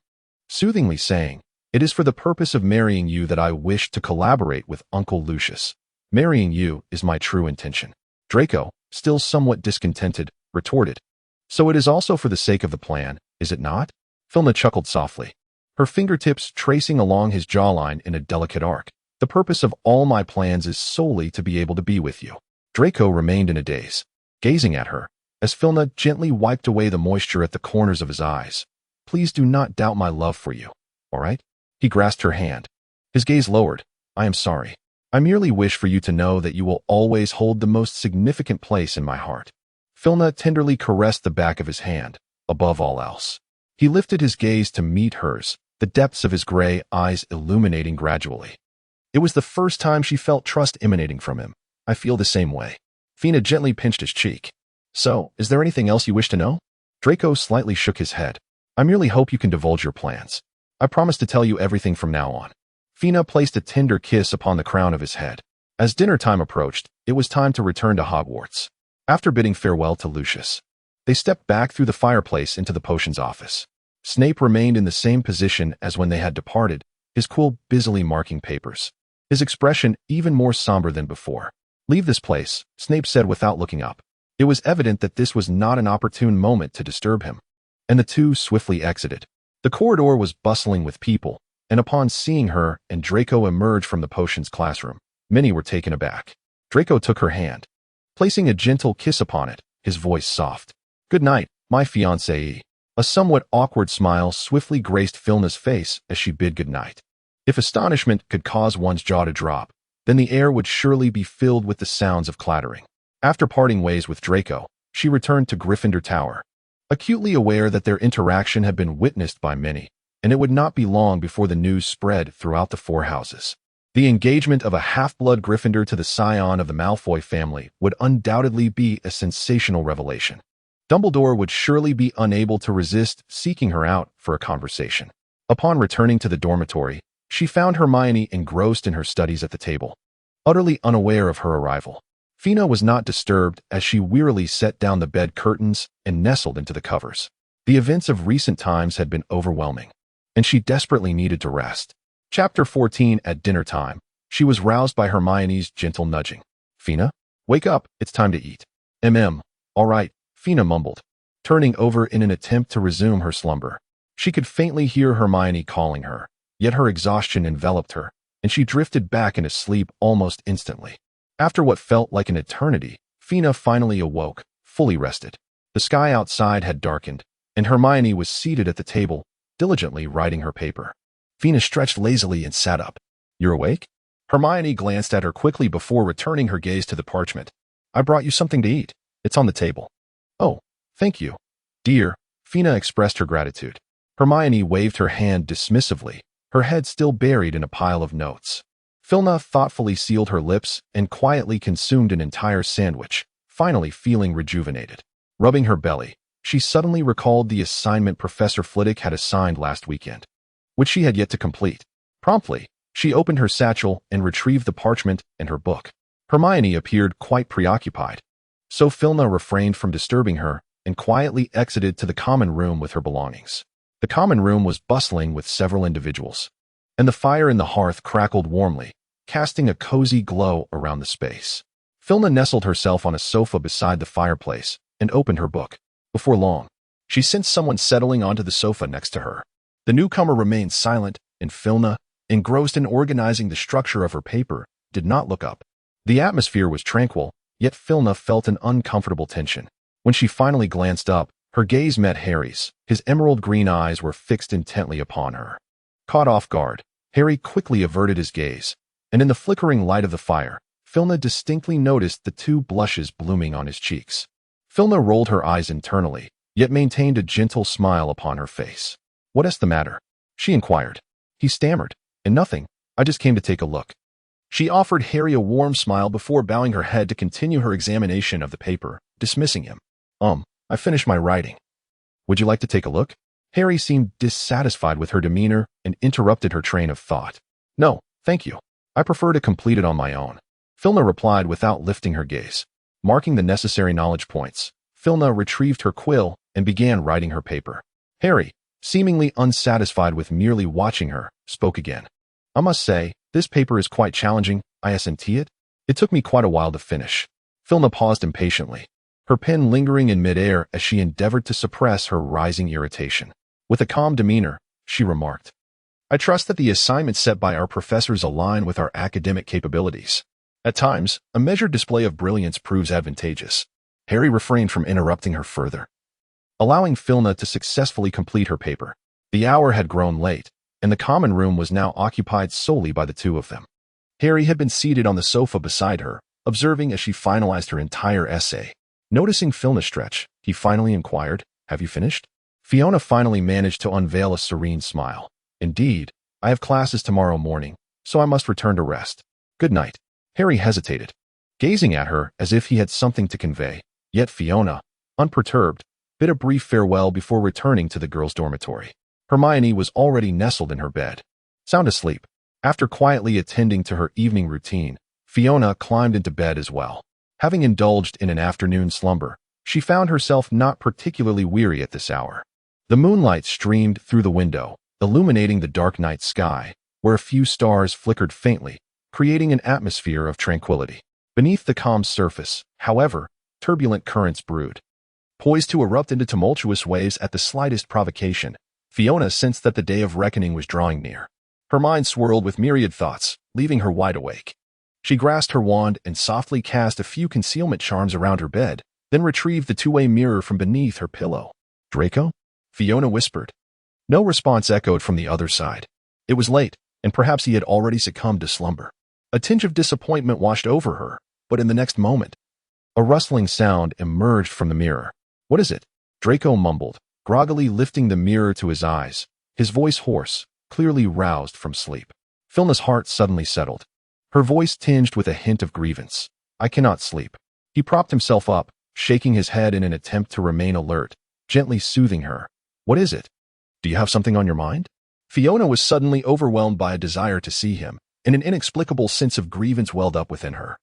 soothingly saying, "It is for the purpose of marrying you that I wish to collaborate with Uncle Lucius. Marrying you is my true intention." Draco, still somewhat discontented, retorted, "So it is also for the sake of the plan, is it not?" Fiona chuckled softly, her fingertips tracing along his jawline in a delicate arc. "The The purpose of all my plans is solely to be able to be with you. Draco remained in a daze, gazing at her, as Filna gently wiped away the moisture at the corners of his eyes. Please do not doubt my love for you, all right? He grasped her hand. His gaze lowered. I am sorry. I merely wish for you to know that you will always hold the most significant place in my heart. Filna tenderly caressed the back of his hand, above all else. He lifted his gaze to meet hers, the depths of his gray eyes illuminating gradually. It was the first time she felt trust emanating from him. I feel the same way. Fina gently pinched his cheek. So, is there anything else you wish to know? Draco slightly shook his head. I merely hope you can divulge your plans. I promise to tell you everything from now on. Fina placed a tender kiss upon the crown of his head. As dinner time approached, it was time to return to Hogwarts. After bidding farewell to Lucius, they stepped back through the fireplace into the potions office. Snape remained in the same position as when they had departed, his quill busily marking papers. His expression even more somber than before. Leave this place, Snape said without looking up. It was evident that this was not an opportune moment to disturb him. And the two swiftly exited. The corridor was bustling with people, and upon seeing her and Draco emerge from the potions classroom, many were taken aback. Draco took her hand, placing a gentle kiss upon it, his voice soft. Good night, my fiancée. A somewhat awkward smile swiftly graced Filna's face as she bid good night. If astonishment could cause one's jaw to drop, then the air would surely be filled with the sounds of clattering. After parting ways with Draco, she returned to Gryffindor Tower, acutely aware that their interaction had been witnessed by many, and it would not be long before the news spread throughout the four houses. The engagement of a half-blood Gryffindor to the scion of the Malfoy family would undoubtedly be a sensational revelation. Dumbledore would surely be unable to resist seeking her out for a conversation. Upon returning to the dormitory, she found Hermione engrossed in her studies at the table, utterly unaware of her arrival. Fina was not disturbed as she wearily set down the bed curtains and nestled into the covers. The events of recent times had been overwhelming, and she desperately needed to rest. Chapter 14. At dinner time, she was roused by Hermione's gentle nudging. Fina, wake up, it's time to eat. All right, Fina mumbled, turning over in an attempt to resume her slumber. She could faintly hear Hermione calling her, yet her exhaustion enveloped her, and she drifted back into sleep almost instantly. After what felt like an eternity, Fina finally awoke, fully rested. The sky outside had darkened, and Hermione was seated at the table, diligently writing her paper. Fina stretched lazily and sat up. You're awake? Hermione glanced at her quickly before returning her gaze to the parchment. I brought you something to eat. It's on the table. Oh, thank you. Dear, Fina expressed her gratitude. Hermione waved her hand dismissively, her head still buried in a pile of notes. Filna thoughtfully sealed her lips and quietly consumed an entire sandwich, finally feeling rejuvenated. Rubbing her belly, she suddenly recalled the assignment Professor Flitwick had assigned last weekend, which she had yet to complete. Promptly, she opened her satchel and retrieved the parchment and her book. Hermione appeared quite preoccupied, so Filna refrained from disturbing her and quietly exited to the common room with her belongings. The common room was bustling with several individuals, and the fire in the hearth crackled warmly, casting a cozy glow around the space. Filna nestled herself on a sofa beside the fireplace and opened her book. Before long, she sensed someone settling onto the sofa next to her. The newcomer remained silent, and Filna, engrossed in organizing the structure of her paper, did not look up. The atmosphere was tranquil, yet Filna felt an uncomfortable tension. When she finally glanced up, her gaze met Harry's. His emerald green eyes were fixed intently upon her. Caught off guard, Harry quickly averted his gaze, and in the flickering light of the fire, Filna distinctly noticed the two blushes blooming on his cheeks. Filna rolled her eyes internally, yet maintained a gentle smile upon her face. What is the matter? She inquired. He stammered. And nothing. I just came to take a look. She offered Harry a warm smile before bowing her head to continue her examination of the paper, dismissing him. I finished my writing. Would you like to take a look? Harry seemed dissatisfied with her demeanor and interrupted her train of thought. No, thank you. I prefer to complete it on my own. Filna replied without lifting her gaze. Marking the necessary knowledge points, Filna retrieved her quill and began writing her paper. Harry, seemingly unsatisfied with merely watching her, spoke again. I must say, this paper is quite challenging, isn't it? It took me quite a while to finish. Filna paused impatiently, her pen lingering in midair as she endeavored to suppress her rising irritation. With a calm demeanor, she remarked, I trust that the assignments set by our professors align with our academic capabilities. At times, a measured display of brilliance proves advantageous. Harry refrained from interrupting her further, allowing Filna to successfully complete her paper. The hour had grown late, and the common room was now occupied solely by the two of them. Harry had been seated on the sofa beside her, observing as she finalized her entire essay. Noticing Filna's stretch, he finally inquired, "Have you finished?" Fiona finally managed to unveil a serene smile. "Indeed, I have classes tomorrow morning, so I must return to rest. Good night." Harry hesitated, gazing at her as if he had something to convey, yet Fiona, unperturbed, bid a brief farewell before returning to the girls' dormitory. Hermione was already nestled in her bed, sound asleep. After quietly attending to her evening routine, Fiona climbed into bed as well. Having indulged in an afternoon slumber, she found herself not particularly weary at this hour. The moonlight streamed through the window, illuminating the dark night sky, where a few stars flickered faintly, creating an atmosphere of tranquility. Beneath the calm surface, however, turbulent currents brewed. Poised to erupt into tumultuous waves at the slightest provocation, Fiona sensed that the day of reckoning was drawing near. Her mind swirled with myriad thoughts, leaving her wide awake. She grasped her wand and softly cast a few concealment charms around her bed, then retrieved the two-way mirror from beneath her pillow. "Draco?" Fiona whispered. No response echoed from the other side. It was late, and perhaps he had already succumbed to slumber. A tinge of disappointment washed over her, but in the next moment, a rustling sound emerged from the mirror. "What is it?" Draco mumbled, groggily lifting the mirror to his eyes, his voice hoarse, clearly roused from sleep. Filna's heart suddenly settled, her voice tinged with a hint of grievance. "I cannot sleep." He propped himself up, shaking his head in an attempt to remain alert, gently soothing her. "What is it? Do you have something on your mind?" Fiona was suddenly overwhelmed by a desire to see him, and an inexplicable sense of grievance welled up within her,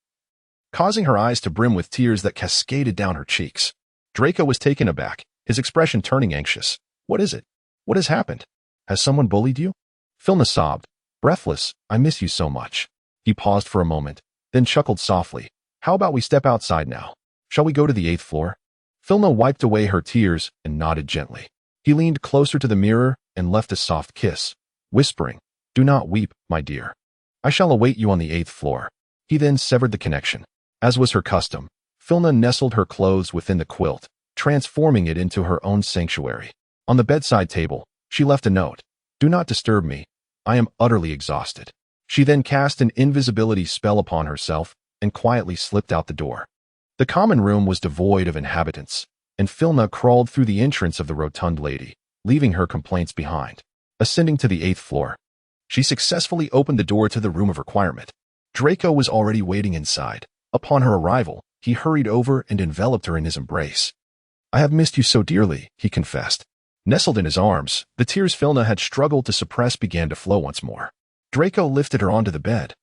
causing her eyes to brim with tears that cascaded down her cheeks. Draco was taken aback, his expression turning anxious. "What is it? What has happened? Has someone bullied you?" Filna sobbed, breathless. "I miss you so much." He paused for a moment, then chuckled softly. "How about we step outside now? Shall we go to the 8th floor?" Filna wiped away her tears and nodded gently. He leaned closer to the mirror and left a soft kiss, whispering, "Do not weep, my dear. I shall await you on the 8th floor." He then severed the connection. As was her custom, Filna nestled her clothes within the quilt, transforming it into her own sanctuary. On the bedside table, she left a note. "Do not disturb me. I am utterly exhausted." She then cast an invisibility spell upon herself and quietly slipped out the door. The common room was devoid of inhabitants, and Filna crawled through the entrance of the rotund lady, leaving her complaints behind. Ascending to the 8th floor, she successfully opened the door to the room of requirement. Draco was already waiting inside. Upon her arrival, he hurried over and enveloped her in his embrace. "I have missed you so dearly," he confessed. Nestled in his arms, the tears Filna had struggled to suppress began to flow once more. Draco lifted her onto the bed,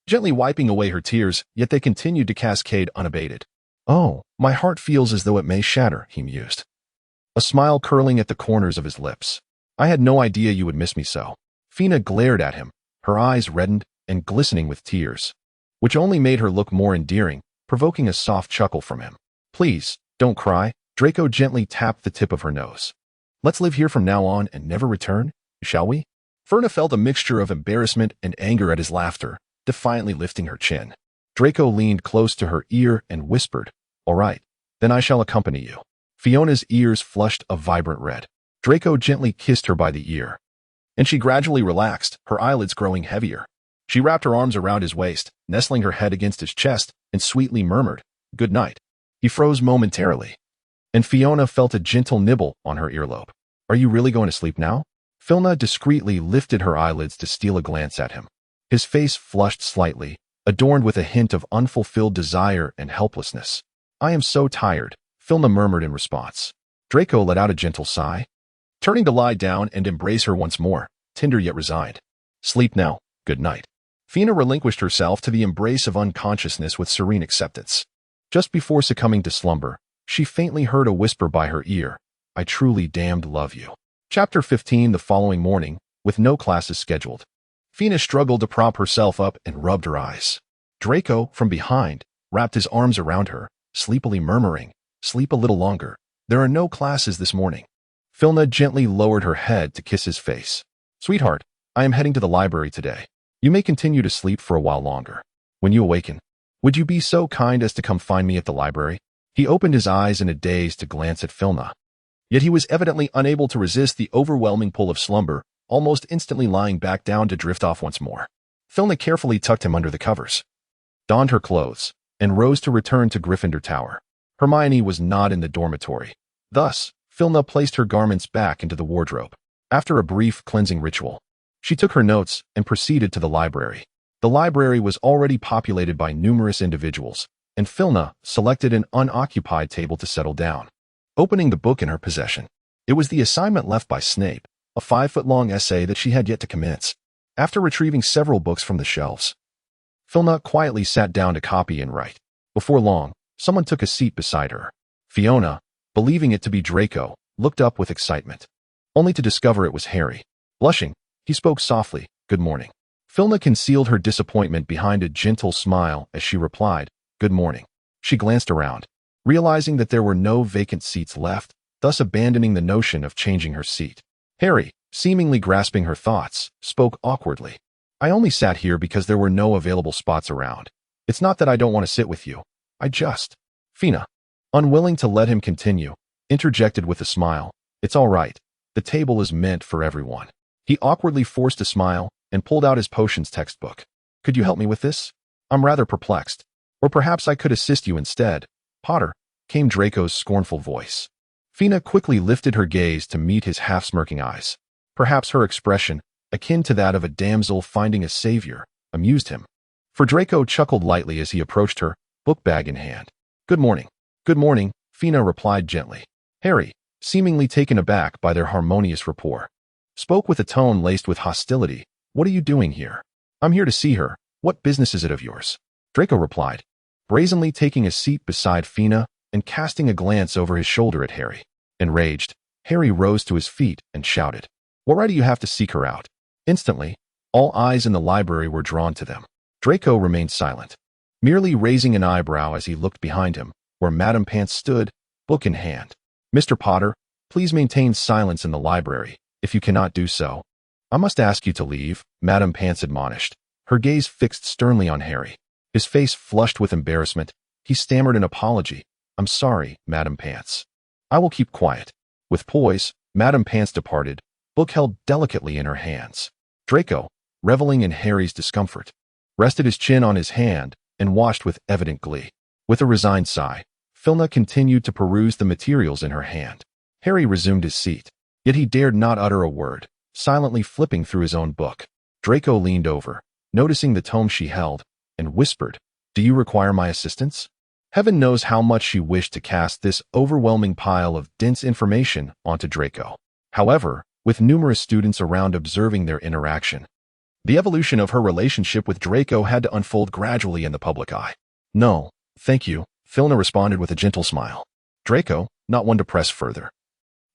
gently wiping away her tears, yet they continued to cascade unabated. "Oh, my heart feels as though it may shatter," he mused, a smile curling at the corners of his lips. "I had no idea you would miss me so." Fiona glared at him, her eyes reddened and glistening with tears, which only made her look more endearing, provoking a soft chuckle from him. "Please, don't cry." Draco gently tapped the tip of her nose. "Let's live here from now on and never return, shall we?" Fiona felt a mixture of embarrassment and anger at his laughter, defiantly lifting her chin. Draco leaned close to her ear and whispered, "All right, then I shall accompany you." Fiona's ears flushed a vibrant red. Draco gently kissed her by the ear, and she gradually relaxed, her eyelids growing heavier. She wrapped her arms around his waist, nestling her head against his chest, and sweetly murmured, "Good night." He froze momentarily, and Fiona felt a gentle nibble on her earlobe. "Are you really going to sleep now?" Filna discreetly lifted her eyelids to steal a glance at him. His face flushed slightly, adorned with a hint of unfulfilled desire and helplessness. "I am so tired," Filna murmured in response. Draco let out a gentle sigh, turning to lie down and embrace her once more, tender yet resigned. "Sleep now. Good night." Fiona relinquished herself to the embrace of unconsciousness with serene acceptance. Just before succumbing to slumber, she faintly heard a whisper by her ear, "I truly damned love you." Chapter 15. The following morning, with no classes scheduled, Fiona struggled to prop herself up and rubbed her eyes. Draco, from behind, wrapped his arms around her, sleepily murmuring, "Sleep a little longer. There are no classes this morning." Filna gently lowered her head to kiss his face. "Sweetheart, I am heading to the library today. You may continue to sleep for a while longer. When you awaken, would you be so kind as to come find me at the library? He opened his eyes in a daze to glance at Filna. Yet he was evidently unable to resist the overwhelming pull of slumber, almost instantly lying back down to drift off once more. Filna carefully tucked him under the covers, donned her clothes, and rose to return to Gryffindor Tower. Hermione was not in the dormitory. Thus, Filna placed her garments back into the wardrobe. After a brief cleansing ritual, she took her notes and proceeded to the library. The library was already populated by numerous individuals, and Filna selected an unoccupied table to settle down. Opening the book in her possession, it was the assignment left by Snape, a 5-foot-long essay that she had yet to commence. After retrieving several books from the shelves, Filna quietly sat down to copy and write. Before long, someone took a seat beside her. Fiona, believing it to be Draco, looked up with excitement, only to discover it was Harry. Blushing, he spoke softly, "Good morning." Filna concealed her disappointment behind a gentle smile as she replied, "Good morning." She glanced around, realizing that there were no vacant seats left, thus abandoning the notion of changing her seat. Harry, seemingly grasping her thoughts, spoke awkwardly. "I only sat here because there were no available spots around. It's not that I don't want to sit with you. I just..." Fina, unwilling to let him continue, interjected with a smile, "It's all right. The table is meant for everyone." He awkwardly forced a smile and pulled out his potions textbook. "Could you help me with this? I'm rather perplexed. Or perhaps I could assist you instead, Potter," came Draco's scornful voice. Fina quickly lifted her gaze to meet his half-smirking eyes. Perhaps her expression, akin to that of a damsel finding a savior, amused him. For Draco chuckled lightly as he approached her, book bag in hand. "Good morning." "Good morning," Fina replied gently. Harry, seemingly taken aback by their harmonious rapport, spoke with a tone laced with hostility. "What are you doing here?" "I'm here to see her. What business is it of yours?" Draco replied, brazenly taking a seat beside Fina and casting a glance over his shoulder at Harry. Enraged, Harry rose to his feet and shouted, "What right do you have to seek her out?" Instantly, all eyes in the library were drawn to them. Draco remained silent, merely raising an eyebrow as he looked behind him, where Madame Pants stood, book in hand. "Mr. Potter, please maintain silence in the library. If you cannot do so, I must ask you to leave," Madame Pants admonished, her gaze fixed sternly on Harry. His face flushed with embarrassment. He stammered an apology. "I'm sorry, Madame Pants. I will keep quiet." With poise, Madame Pants departed, book held delicately in her hands. Draco, reveling in Harry's discomfort, rested his chin on his hand and watched with evident glee. With a resigned sigh, Filna continued to peruse the materials in her hand. Harry resumed his seat, yet he dared not utter a word, silently flipping through his own book. Draco leaned over, noticing the tome she held, and whispered, "Do you require my assistance?" Heaven knows how much she wished to cast this overwhelming pile of dense information onto Draco. However, with numerous students around observing their interaction, the evolution of her relationship with Draco had to unfold gradually in the public eye. "No, thank you," Filna responded with a gentle smile. Draco, not one to press further,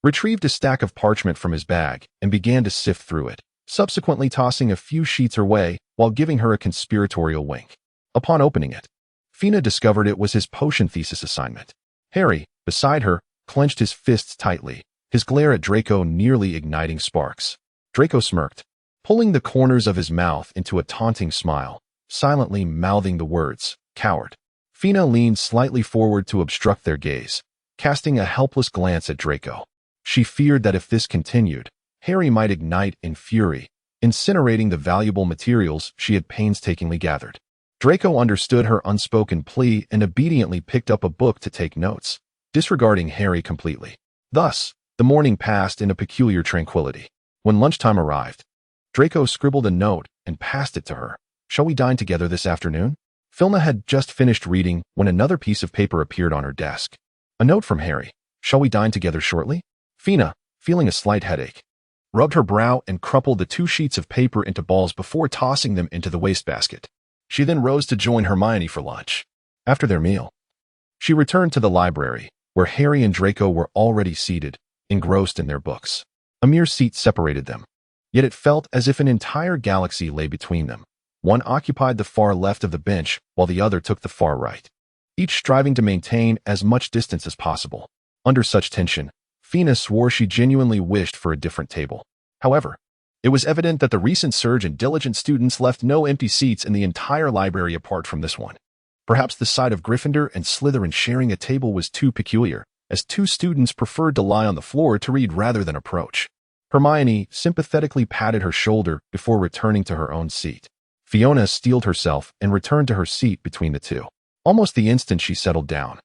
retrieved a stack of parchment from his bag and began to sift through it, subsequently tossing a few sheets her way while giving her a conspiratorial wink. Upon opening it, Fina discovered it was his potion thesis assignment. Harry, beside her, clenched his fists tightly, his glare at Draco nearly igniting sparks. Draco smirked, pulling the corners of his mouth into a taunting smile, silently mouthing the words, "Coward." Fina leaned slightly forward to obstruct their gaze, casting a helpless glance at Draco. She feared that if this continued, Harry might ignite in fury, incinerating the valuable materials she had painstakingly gathered. Draco understood her unspoken plea and obediently picked up a book to take notes, disregarding Harry completely. Thus, the morning passed in a peculiar tranquility. When lunchtime arrived, Draco scribbled a note and passed it to her. "Shall we dine together this afternoon?" Filna had just finished reading when another piece of paper appeared on her desk. A note from Harry. "Shall we dine together shortly?" Fina, feeling a slight headache, rubbed her brow and crumpled the 2 sheets of paper into balls before tossing them into the wastebasket. She then rose to join Hermione for lunch. After their meal, she returned to the library, where Harry and Draco were already seated, engrossed in their books. A mere seat separated them, yet it felt as if an entire galaxy lay between them. One occupied the far left of the bench, while the other took the far right, each striving to maintain as much distance as possible. Under such tension, Fina swore she genuinely wished for a different table. However, It was evident that the recent surge in diligent students left no empty seats in the entire library apart from this one. Perhaps the sight of Gryffindor and Slytherin sharing a table was too peculiar, as two students preferred to lie on the floor to read rather than approach. Hermione sympathetically patted her shoulder before returning to her own seat. Fiona steeled herself and returned to her seat between the two. Almost the instant she settled down,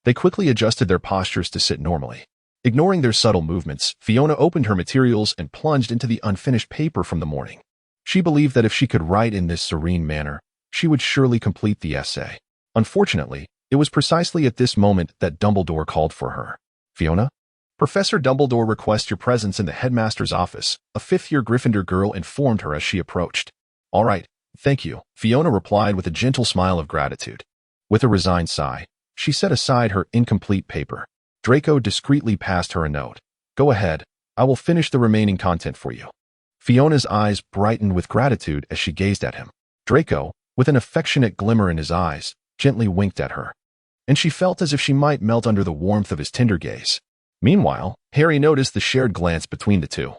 they quickly adjusted their postures to sit normally. Ignoring their subtle movements, Fiona opened her materials and plunged into the unfinished paper from the morning. She believed that if she could write in this serene manner, she would surely complete the essay. Unfortunately, it was precisely at this moment that Dumbledore called for her. "Fiona? Professor Dumbledore requests your presence in the headmaster's office," a fifth-year Gryffindor girl informed her as she approached. "All right, thank you," Fiona replied with a gentle smile of gratitude. With a resigned sigh, she set aside her incomplete paper. Draco discreetly passed her a note. "Go ahead, I will finish the remaining content for you." Fiona's eyes brightened with gratitude as she gazed at him. Draco, with an affectionate glimmer in his eyes, gently winked at her, and she felt as if she might melt under the warmth of his tender gaze. Meanwhile, Harry noticed the shared glance between the two,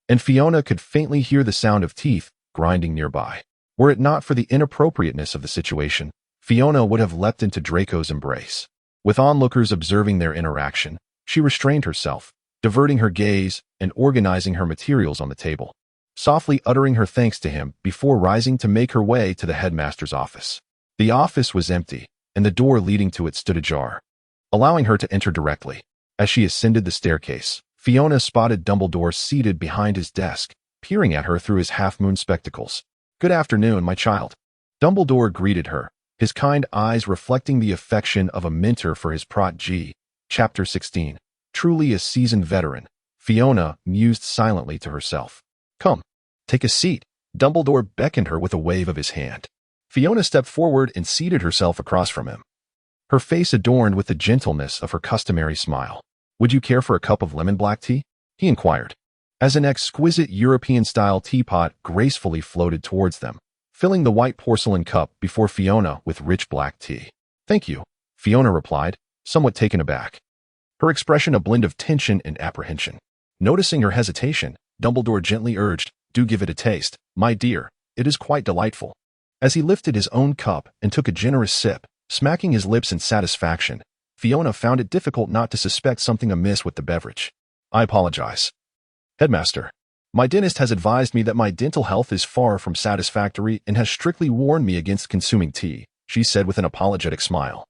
and Fiona could faintly hear the sound of teeth grinding nearby. Were it not for the inappropriateness of the situation, Fiona would have leapt into Draco's embrace. With onlookers observing their interaction, she restrained herself, diverting her gaze and organizing her materials on the table, softly uttering her thanks to him before rising to make her way to the headmaster's office. The office was empty, and the door leading to it stood ajar, allowing her to enter directly. As she ascended the staircase, Fiona spotted Dumbledore seated behind his desk, peering at her through his half-moon spectacles. "Good afternoon, my child." Dumbledore greeted her, his kind eyes reflecting the affection of a mentor for his protégé. Chapter 16. Truly a seasoned veteran, Fiona mused silently to herself. "Come, take a seat." Dumbledore beckoned her with a wave of his hand. Fiona stepped forward and seated herself across from him, her face adorned with the gentleness of her customary smile. "Would you care for a cup of lemon black tea?" he inquired, as an exquisite European-style teapot gracefully floated towards them, filling the white porcelain cup before Fiona with rich black tea. "Thank you," Fiona replied, somewhat taken aback, her expression a blend of tension and apprehension. Noticing her hesitation, Dumbledore gently urged, "Do give it a taste, my dear. It is quite delightful." As he lifted his own cup and took a generous sip, smacking his lips in satisfaction, Fiona found it difficult not to suspect something amiss with the beverage. "I apologize, Headmaster. My dentist has advised me that my dental health is far from satisfactory and has strictly warned me against consuming tea," she said with an apologetic smile,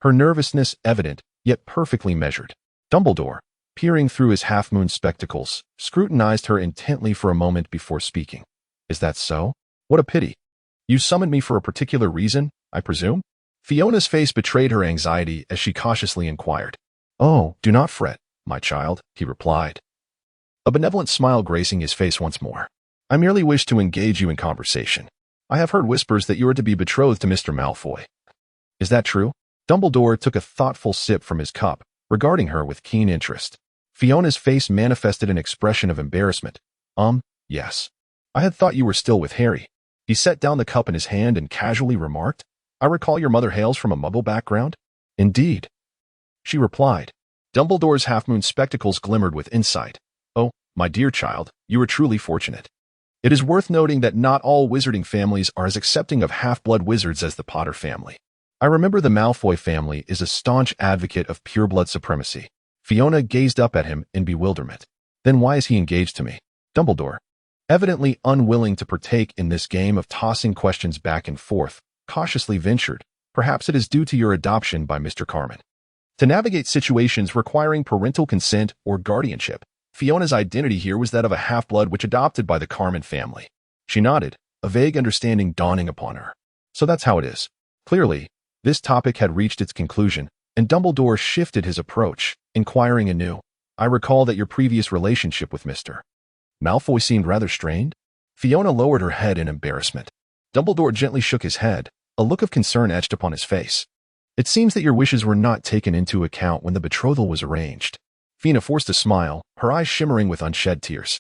her nervousness evident, yet perfectly measured. Dumbledore, peering through his half-moon spectacles, scrutinized her intently for a moment before speaking. "Is that so? What a pity. You summoned me for a particular reason, I presume?" Fiona's face betrayed her anxiety as she cautiously inquired. "Oh, do not fret, my child," he replied, a benevolent smile gracing his face once more. "I merely wish to engage you in conversation. I have heard whispers that you are to be betrothed to Mr. Malfoy. Is that true?" Dumbledore took a thoughtful sip from his cup, regarding her with keen interest. Fiona's face manifested an expression of embarrassment. Yes. I had thought you were still with Harry." He set down the cup in his hand and casually remarked, "I recall your mother hails from a Muggle background." "Indeed," she replied. Dumbledore's half-moon spectacles glimmered with insight. "Oh, my dear child, you are truly fortunate. It is worth noting that not all wizarding families are as accepting of half-blood wizards as the Potter family. I remember the Malfoy family is a staunch advocate of pure-blood supremacy." Fiona gazed up at him in bewilderment. "Then why is he engaged to me?" Dumbledore, evidently unwilling to partake in this game of tossing questions back and forth, cautiously ventured, "Perhaps it is due to your adoption by Mr. Carmen." To navigate situations requiring parental consent or guardianship, Fiona's identity here was that of a half-blood which adopted by the Carmen family. She nodded, a vague understanding dawning upon her. "So that's how it is." Clearly, this topic had reached its conclusion, and Dumbledore shifted his approach, inquiring anew, "I recall that your previous relationship with Mr. Malfoy seemed rather strained?" Fiona lowered her head in embarrassment. Dumbledore gently shook his head, a look of concern etched upon his face. "It seems that your wishes were not taken into account when the betrothal was arranged." Fiona forced a smile, her eyes shimmering with unshed tears.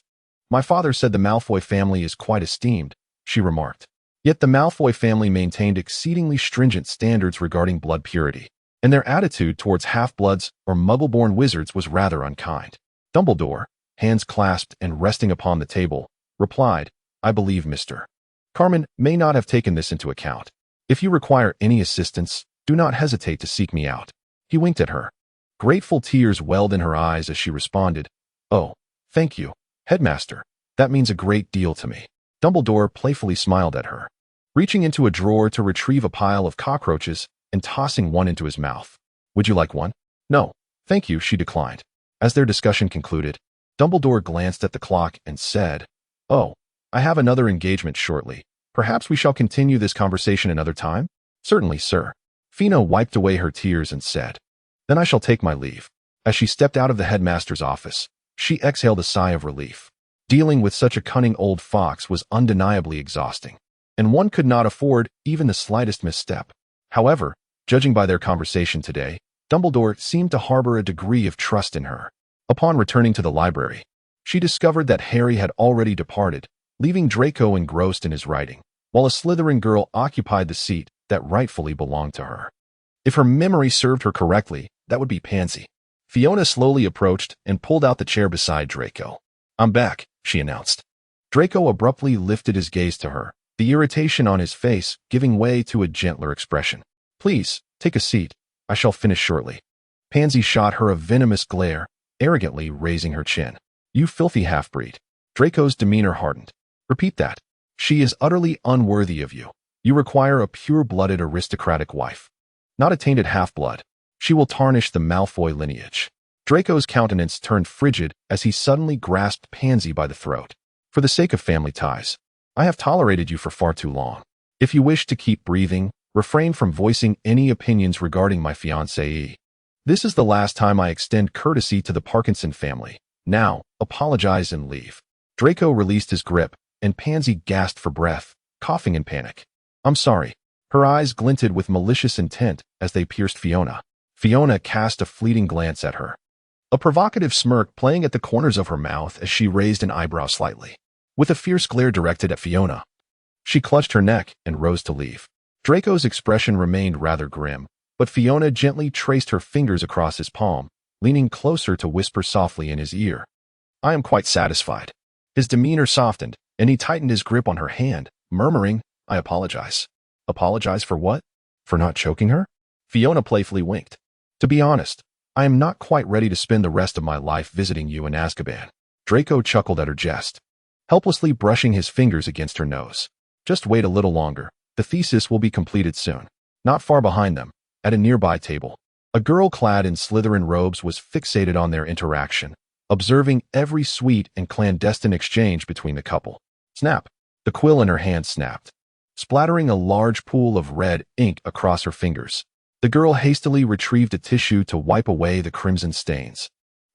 "My father said the Malfoy family is quite esteemed," she remarked. Yet the Malfoy family maintained exceedingly stringent standards regarding blood purity, and their attitude towards half-bloods or Muggle-born wizards was rather unkind. Dumbledore, hands clasped and resting upon the table, replied, I believe Mr. Carmen may not have taken this into account. If you require any assistance, do not hesitate to seek me out. He winked at her. Grateful tears welled in her eyes as she responded, Oh, thank you, Headmaster. That means a great deal to me. Dumbledore playfully smiled at her, reaching into a drawer to retrieve a pile of cockroaches and tossing one into his mouth. Would you like one? No, thank you, she declined. As their discussion concluded, Dumbledore glanced at the clock and said, Oh, I have another engagement shortly. Perhaps we shall continue this conversation another time? Certainly, sir. Fina wiped away her tears and said, Then I shall take my leave. As she stepped out of the headmaster's office, she exhaled a sigh of relief. Dealing with such a cunning old fox was undeniably exhausting, and one could not afford even the slightest misstep. However, judging by their conversation today, Dumbledore seemed to harbor a degree of trust in her. Upon returning to the library, she discovered that Harry had already departed, leaving Draco engrossed in his writing, while a Slytherin girl occupied the seat that rightfully belonged to her. If her memory served her correctly, that would be Pansy. Fiona slowly approached and pulled out the chair beside Draco. I'm back, she announced. Draco abruptly lifted his gaze to her, the irritation on his face giving way to a gentler expression. Please, take a seat. I shall finish shortly. Pansy shot her a venomous glare, arrogantly raising her chin. You filthy half-breed. Draco's demeanor hardened. Repeat that. She is utterly unworthy of you. You require a pure-blooded aristocratic wife, not a tainted half-blood. She will tarnish the Malfoy lineage. Draco's countenance turned frigid as he suddenly grasped Pansy by the throat. For the sake of family ties, I have tolerated you for far too long. If you wish to keep breathing, refrain from voicing any opinions regarding my fiancée. This is the last time I extend courtesy to the Parkinson family. Now, apologize and leave. Draco released his grip, and Pansy gasped for breath, coughing in panic. I'm sorry. Her eyes glinted with malicious intent as they pierced Fiona. Fiona cast a fleeting glance at her, a provocative smirk playing at the corners of her mouth as she raised an eyebrow slightly. With a fierce glare directed at Fiona, she clutched her neck and rose to leave. Draco's expression remained rather grim, but Fiona gently traced her fingers across his palm, leaning closer to whisper softly in his ear. I am quite satisfied. His demeanor softened, and he tightened his grip on her hand, murmuring, I apologize. Apologize for what? For not choking her? Fiona playfully winked. To be honest, I am not quite ready to spend the rest of my life visiting you in Azkaban. Draco chuckled at her jest, helplessly brushing his fingers against her nose. Just wait a little longer. The thesis will be completed soon. Not far behind them, at a nearby table, a girl clad in Slytherin robes was fixated on their interaction, observing every sweet and clandestine exchange between the couple. Snap! The quill in her hand snapped, splattering a large pool of red ink across her fingers. The girl hastily retrieved a tissue to wipe away the crimson stains,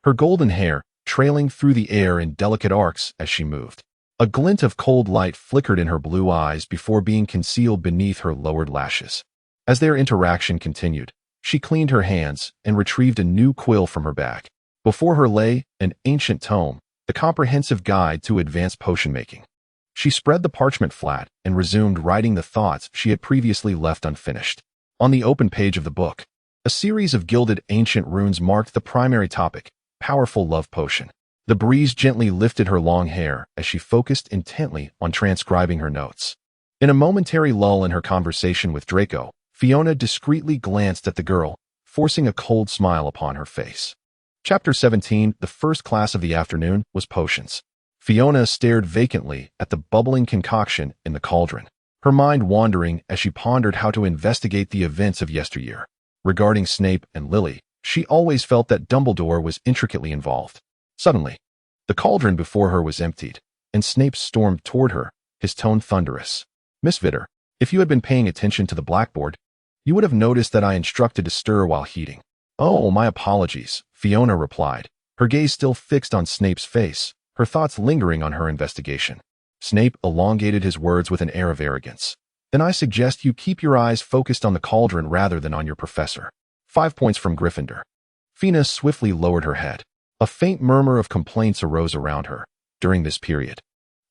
her golden hair trailing through the air in delicate arcs as she moved. A glint of cold light flickered in her blue eyes before being concealed beneath her lowered lashes. As their interaction continued, she cleaned her hands and retrieved a new quill from her bag. Before her lay an ancient tome, the comprehensive guide to advanced potion making. She spread the parchment flat and resumed writing the thoughts she had previously left unfinished. On the open page of the book, a series of gilded ancient runes marked the primary topic, powerful love potion. The breeze gently lifted her long hair as she focused intently on transcribing her notes. In a momentary lull in her conversation with Draco, Fiona discreetly glanced at the girl, forcing a cold smile upon her face. Chapter 17, the first class of the afternoon, was potions. Fiona stared vacantly at the bubbling concoction in the cauldron, her mind wandering as she pondered how to investigate the events of yesteryear. Regarding Snape and Lily, she always felt that Dumbledore was intricately involved. Suddenly, the cauldron before her was emptied, and Snape stormed toward her, his tone thunderous. Miss Vitter, if you had been paying attention to the blackboard, you would have noticed that I instructed to stir while heating. Oh, my apologies, Fiona replied, her gaze still fixed on Snape's face, her thoughts lingering on her investigation. Snape elongated his words with an air of arrogance. Then I suggest you keep your eyes focused on the cauldron rather than on your professor. 5 points from Gryffindor. Fina swiftly lowered her head. A faint murmur of complaints arose around her. During this period,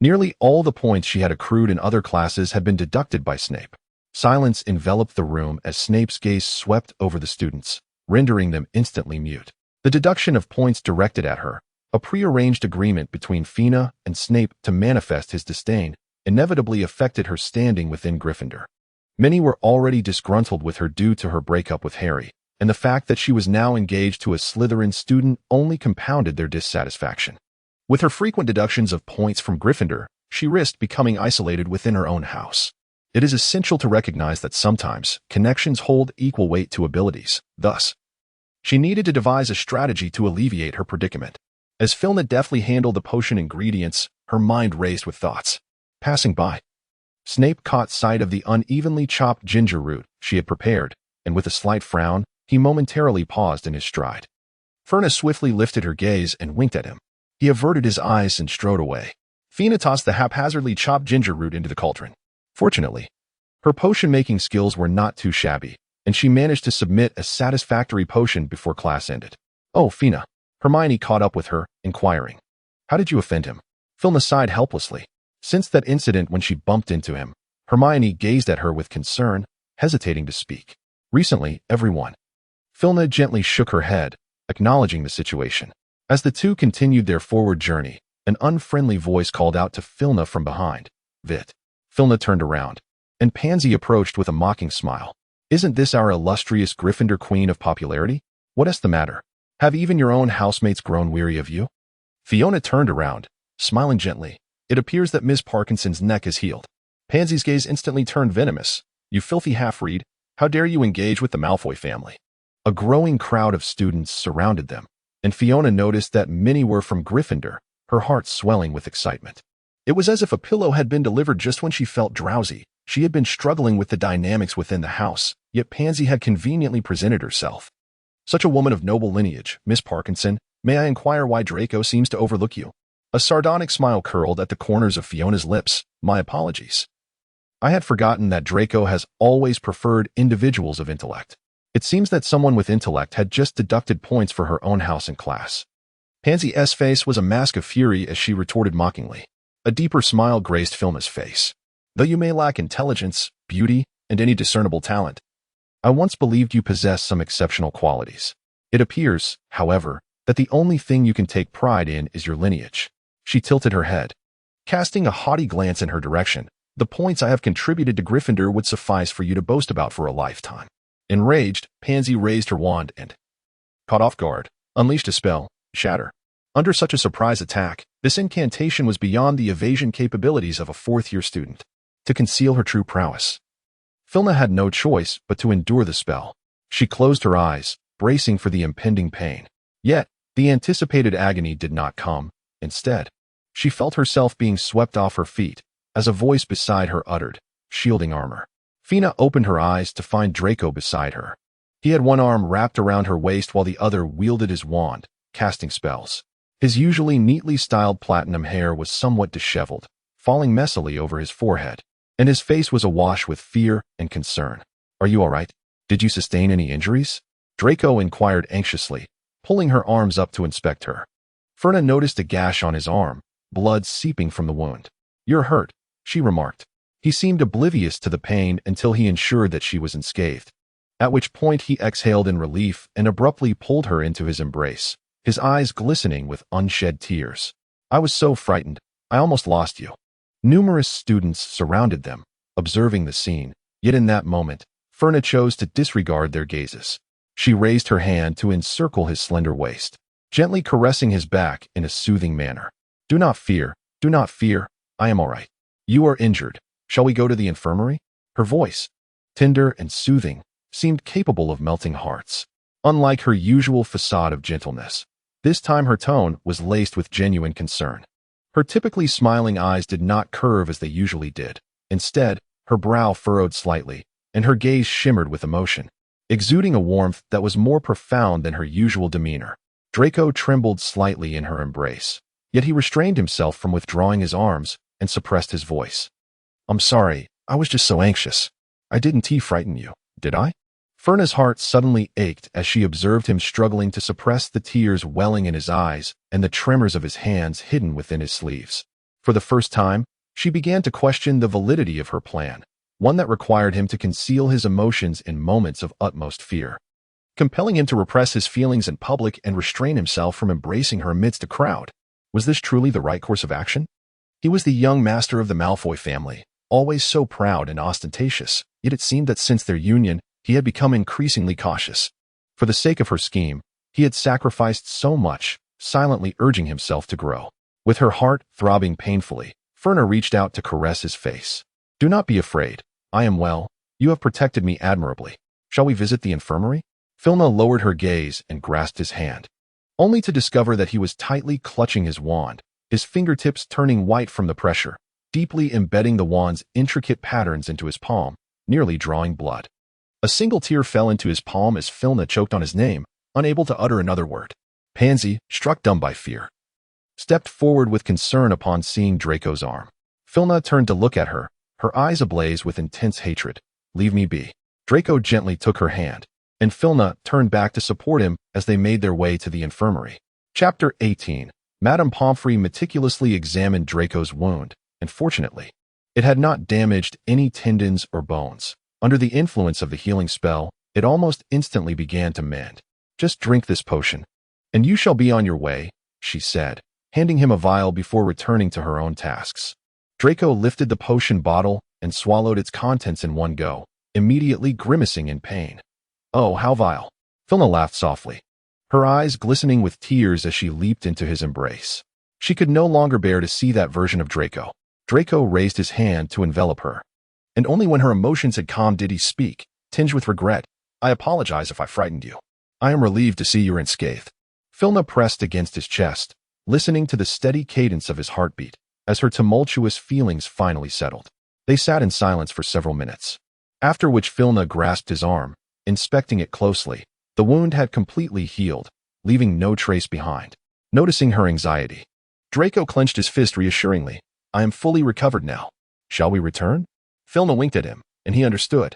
nearly all the points she had accrued in other classes had been deducted by Snape. Silence enveloped the room as Snape's gaze swept over the students, rendering them instantly mute. The deduction of points directed at her, A prearranged agreement between Fina and Snape to manifest his disdain inevitably affected her standing within Gryffindor. Many were already disgruntled with her due to her breakup with Harry, and the fact that she was now engaged to a Slytherin student only compounded their dissatisfaction. With her frequent deductions of points from Gryffindor, she risked becoming isolated within her own house. It is essential to recognize that sometimes connections hold equal weight to abilities. Thus, she needed to devise a strategy to alleviate her predicament. As Filna deftly handled the potion ingredients, her mind raced with thoughts. Passing by, Snape caught sight of the unevenly chopped ginger root she had prepared, and with a slight frown, he momentarily paused in his stride. Fina swiftly lifted her gaze and winked at him. He averted his eyes and strode away. Fina tossed the haphazardly chopped ginger root into the cauldron. Fortunately, her potion-making skills were not too shabby, and she managed to submit a satisfactory potion before class ended. "Oh, Fina." Hermione caught up with her, inquiring. "How did you offend him?" Filna sighed helplessly. Since that incident when she bumped into him, Hermione gazed at her with concern, hesitating to speak. "Recently, everyone." Filna gently shook her head, acknowledging the situation. As the two continued their forward journey, an unfriendly voice called out to Filna from behind. "Vit." Filna turned around, and Pansy approached with a mocking smile. "Isn't this our illustrious Gryffindor queen of popularity? What is the matter? Have even your own housemates grown weary of you?" Fiona turned around, smiling gently. "It appears that Miss Parkinson's neck is healed." Pansy's gaze instantly turned venomous. "You filthy half-breed, how dare you engage with the Malfoy family?" A growing crowd of students surrounded them, and Fiona noticed that many were from Gryffindor, her heart swelling with excitement. It was as if a pillow had been delivered just when she felt drowsy. She had been struggling with the dynamics within the house, yet Pansy had conveniently presented herself. "Such a woman of noble lineage, Miss Parkinson, may I inquire why Draco seems to overlook you?" A sardonic smile curled at the corners of Fiona's lips. "My apologies. I had forgotten that Draco has always preferred individuals of intellect. It seems that someone with intellect had just deducted points for her own house and class." Pansy's face was a mask of fury as she retorted mockingly. A deeper smile graced Filna's face. "Though you may lack intelligence, beauty, and any discernible talent, I once believed you possessed some exceptional qualities. It appears, however, that the only thing you can take pride in is your lineage." She tilted her head, casting a haughty glance in her direction. "The points I have contributed to Gryffindor would suffice for you to boast about for a lifetime." Enraged, Pansy raised her wand and, caught off guard, unleashed a spell, Shatter. Under such a surprise attack, this incantation was beyond the evasion capabilities of a fourth-year student. To conceal her true prowess, Filna had no choice but to endure the spell. She closed her eyes, bracing for the impending pain. Yet, the anticipated agony did not come. Instead, she felt herself being swept off her feet, as a voice beside her uttered, "Shielding armor." Fina opened her eyes to find Draco beside her. He had one arm wrapped around her waist while the other wielded his wand, casting spells. His usually neatly styled platinum hair was somewhat disheveled, falling messily over his forehead, and his face was awash with fear and concern. "Are you all right? Did you sustain any injuries?" Draco inquired anxiously, pulling her arms up to inspect her. Fina noticed a gash on his arm, blood seeping from the wound. "You're hurt," she remarked. He seemed oblivious to the pain until he ensured that she was unscathed, at which point he exhaled in relief and abruptly pulled her into his embrace, his eyes glistening with unshed tears. "I was so frightened, I almost lost you." Numerous students surrounded them, observing the scene, yet in that moment, Fina chose to disregard their gazes. She raised her hand to encircle his slender waist, gently caressing his back in a soothing manner. Do not fear, I am all right. You are injured. Shall we go to the infirmary?" Her voice, tender and soothing, seemed capable of melting hearts. Unlike her usual facade of gentleness, this time her tone was laced with genuine concern. Her typically smiling eyes did not curve as they usually did. Instead, her brow furrowed slightly, and her gaze shimmered with emotion, exuding a warmth that was more profound than her usual demeanor. Draco trembled slightly in her embrace, yet he restrained himself from withdrawing his arms and suppressed his voice. "I'm sorry, I was just so anxious. I didn't frighten you, did I?" Fina's heart suddenly ached as she observed him struggling to suppress the tears welling in his eyes and the tremors of his hands hidden within his sleeves. For the first time, she began to question the validity of her plan, one that required him to conceal his emotions in moments of utmost fear. compelling him to repress his feelings in public and restrain himself from embracing her amidst a crowd. Was this truly the right course of action? He was the young master of the Malfoy family, always so proud and ostentatious, yet it seemed that since their union, he had become increasingly cautious. For the sake of her scheme, he had sacrificed so much, silently urging himself to grow. With her heart throbbing painfully, Ferna reached out to caress his face. "Do not be afraid. I am well. You have protected me admirably. Shall we visit the infirmary?" Filna lowered her gaze and grasped his hand, only to discover that he was tightly clutching his wand, his fingertips turning white from the pressure, deeply embedding the wand's intricate patterns into his palm, nearly drawing blood. A single tear fell into his palm as Filna choked on his name, unable to utter another word. Pansy, struck dumb by fear, stepped forward with concern upon seeing Draco's arm. Filna turned to look at her, her eyes ablaze with intense hatred. "Leave me be." Draco gently took her hand, and Filna turned back to support him as they made their way to the infirmary. Chapter 18. Madame Pomfrey meticulously examined Draco's wound, and fortunately, it had not damaged any tendons or bones. Under the influence of the healing spell, it almost instantly began to mend. "Just drink this potion, and you shall be on your way," she said, handing him a vial before returning to her own tasks. Draco lifted the potion bottle and swallowed its contents in one go, immediately grimacing in pain. "Oh, how vile." Filna laughed softly, her eyes glistening with tears as she leaped into his embrace. She could no longer bear to see that version of Draco. Draco raised his hand to envelop her, and only when her emotions had calmed did he speak, tinged with regret. "I apologize if I frightened you. I am relieved to see you're unscathed." Filna pressed against his chest, listening to the steady cadence of his heartbeat, as her tumultuous feelings finally settled. They sat in silence for several minutes, after which Filna grasped his arm, inspecting it closely. The wound had completely healed, leaving no trace behind. Noticing her anxiety, Draco clenched his fist reassuringly. "I am fully recovered now. Shall we return?" Filna winked at him, and he understood,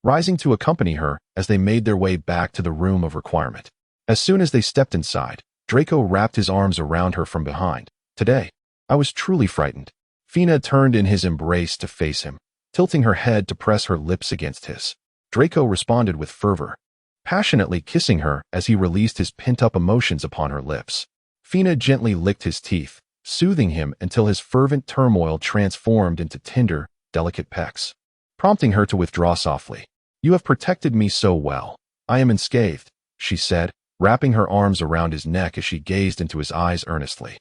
rising to accompany her as they made their way back to the room of requirement. As soon as they stepped inside, Draco wrapped his arms around her from behind. "Today, I was truly frightened." Fina turned in his embrace to face him, tilting her head to press her lips against his. Draco responded with fervor, passionately kissing her as he released his pent-up emotions upon her lips. Fina gently licked his teeth, soothing him until his fervent turmoil transformed into tender, delicate pecks, prompting her to withdraw softly. "You have protected me so well. I am unscathed," she said, wrapping her arms around his neck as she gazed into his eyes earnestly.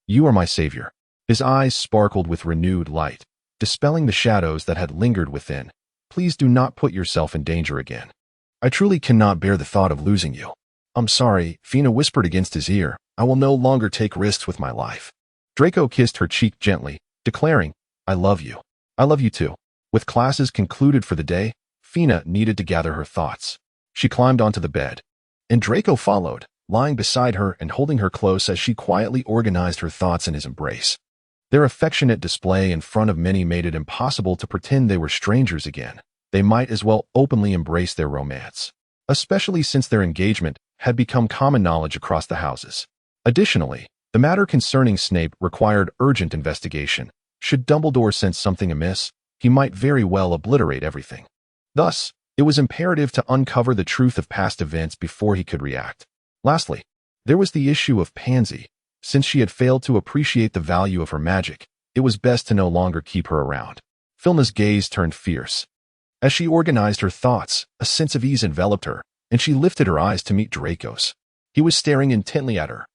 "You are my savior." His eyes sparkled with renewed light, dispelling the shadows that had lingered within. "Please do not put yourself in danger again. I truly cannot bear the thought of losing you." "I'm sorry," Fina whispered against his ear. "I will no longer take risks with my life." Draco kissed her cheek gently, declaring, "I love you. I love you too." With classes concluded for the day, Fina needed to gather her thoughts. She climbed onto the bed, and Draco followed, lying beside her and holding her close as she quietly organized her thoughts in his embrace. Their affectionate display in front of many made it impossible to pretend they were strangers again. They might as well openly embrace their romance, especially since their engagement had become common knowledge across the houses. Additionally, the matter concerning Snape required urgent investigation. Should Dumbledore sense something amiss, he might very well obliterate everything. Thus, it was imperative to uncover the truth of past events before he could react. Lastly, there was the issue of Pansy. Since she had failed to appreciate the value of her magic, it was best to no longer keep her around. Filna's gaze turned fierce. As she organized her thoughts, a sense of ease enveloped her, and she lifted her eyes to meet Draco's. He was staring intently at her,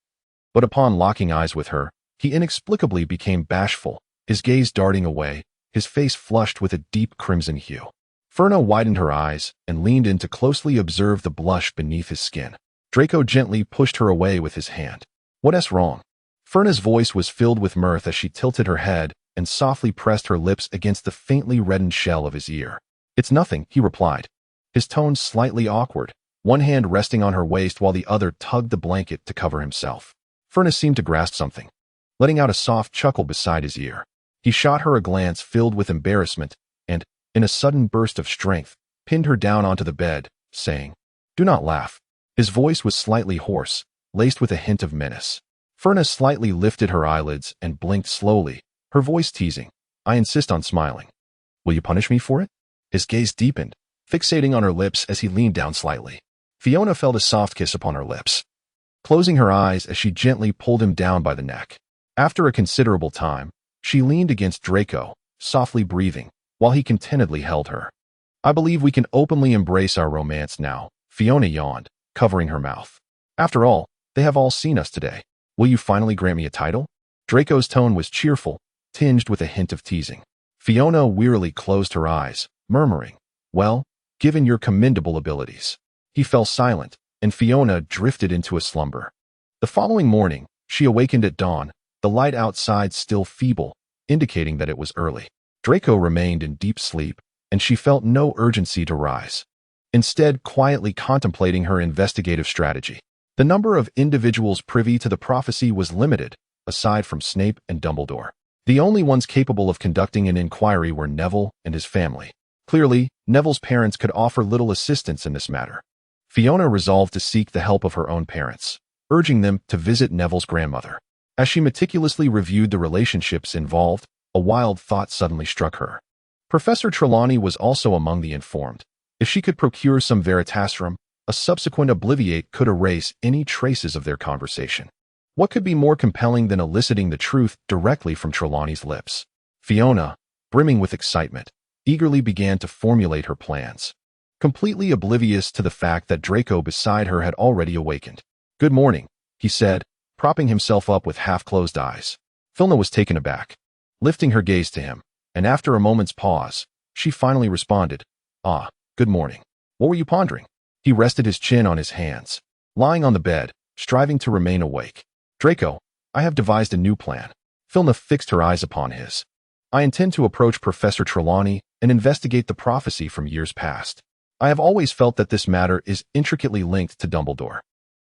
but upon locking eyes with her, he inexplicably became bashful, his gaze darting away, his face flushed with a deep crimson hue. Ferna widened her eyes and leaned in to closely observe the blush beneath his skin. Draco gently pushed her away with his hand. "What's wrong?" Ferna's voice was filled with mirth as she tilted her head and softly pressed her lips against the faintly reddened shell of his ear. "It's nothing," he replied, his tone slightly awkward, one hand resting on her waist while the other tugged the blanket to cover himself. Ferna seemed to grasp something, letting out a soft chuckle beside his ear. He shot her a glance filled with embarrassment and, in a sudden burst of strength, pinned her down onto the bed, saying, "Do not laugh." His voice was slightly hoarse, laced with a hint of menace. Ferna slightly lifted her eyelids and blinked slowly, her voice teasing, "I insist on smiling. Will you punish me for it?" His gaze deepened, fixating on her lips as he leaned down slightly. Fiona felt a soft kiss upon her lips, closing her eyes as she gently pulled him down by the neck. After a considerable time, she leaned against Draco, softly breathing, while he contentedly held her. I believe we can openly embrace our romance now, Fiona yawned, covering her mouth. After all, they have all seen us today. Will you finally grant me a title? Draco's tone was cheerful, tinged with a hint of teasing. Fiona wearily closed her eyes, murmuring, well, given your commendable abilities. He fell silent, and Fiona drifted into a slumber. The following morning, she awakened at dawn, the light outside still feeble, indicating that it was early. Draco remained in deep sleep, and she felt no urgency to rise, instead quietly contemplating her investigative strategy. The number of individuals privy to the prophecy was limited, aside from Snape and Dumbledore. The only ones capable of conducting an inquiry were Neville and his family. Clearly, Neville's parents could offer little assistance in this matter. Fiona resolved to seek the help of her own parents, urging them to visit Neville's grandmother. As she meticulously reviewed the relationships involved, a wild thought suddenly struck her. Professor Trelawney was also among the informed. If she could procure some Veritaserum, a subsequent Obliviate could erase any traces of their conversation. What could be more compelling than eliciting the truth directly from Trelawney's lips? Fiona, brimming with excitement, eagerly began to formulate her plans, completely oblivious to the fact that Draco beside her had already awakened. Good morning, he said, propping himself up with half-closed eyes. Fiona was taken aback, lifting her gaze to him, and after a moment's pause, she finally responded, Ah, good morning. What were you pondering? He rested his chin on his hands, lying on the bed, striving to remain awake. Draco, I have devised a new plan. Fiona fixed her eyes upon his. I intend to approach Professor Trelawney and investigate the prophecy from years past. I have always felt that this matter is intricately linked to Dumbledore.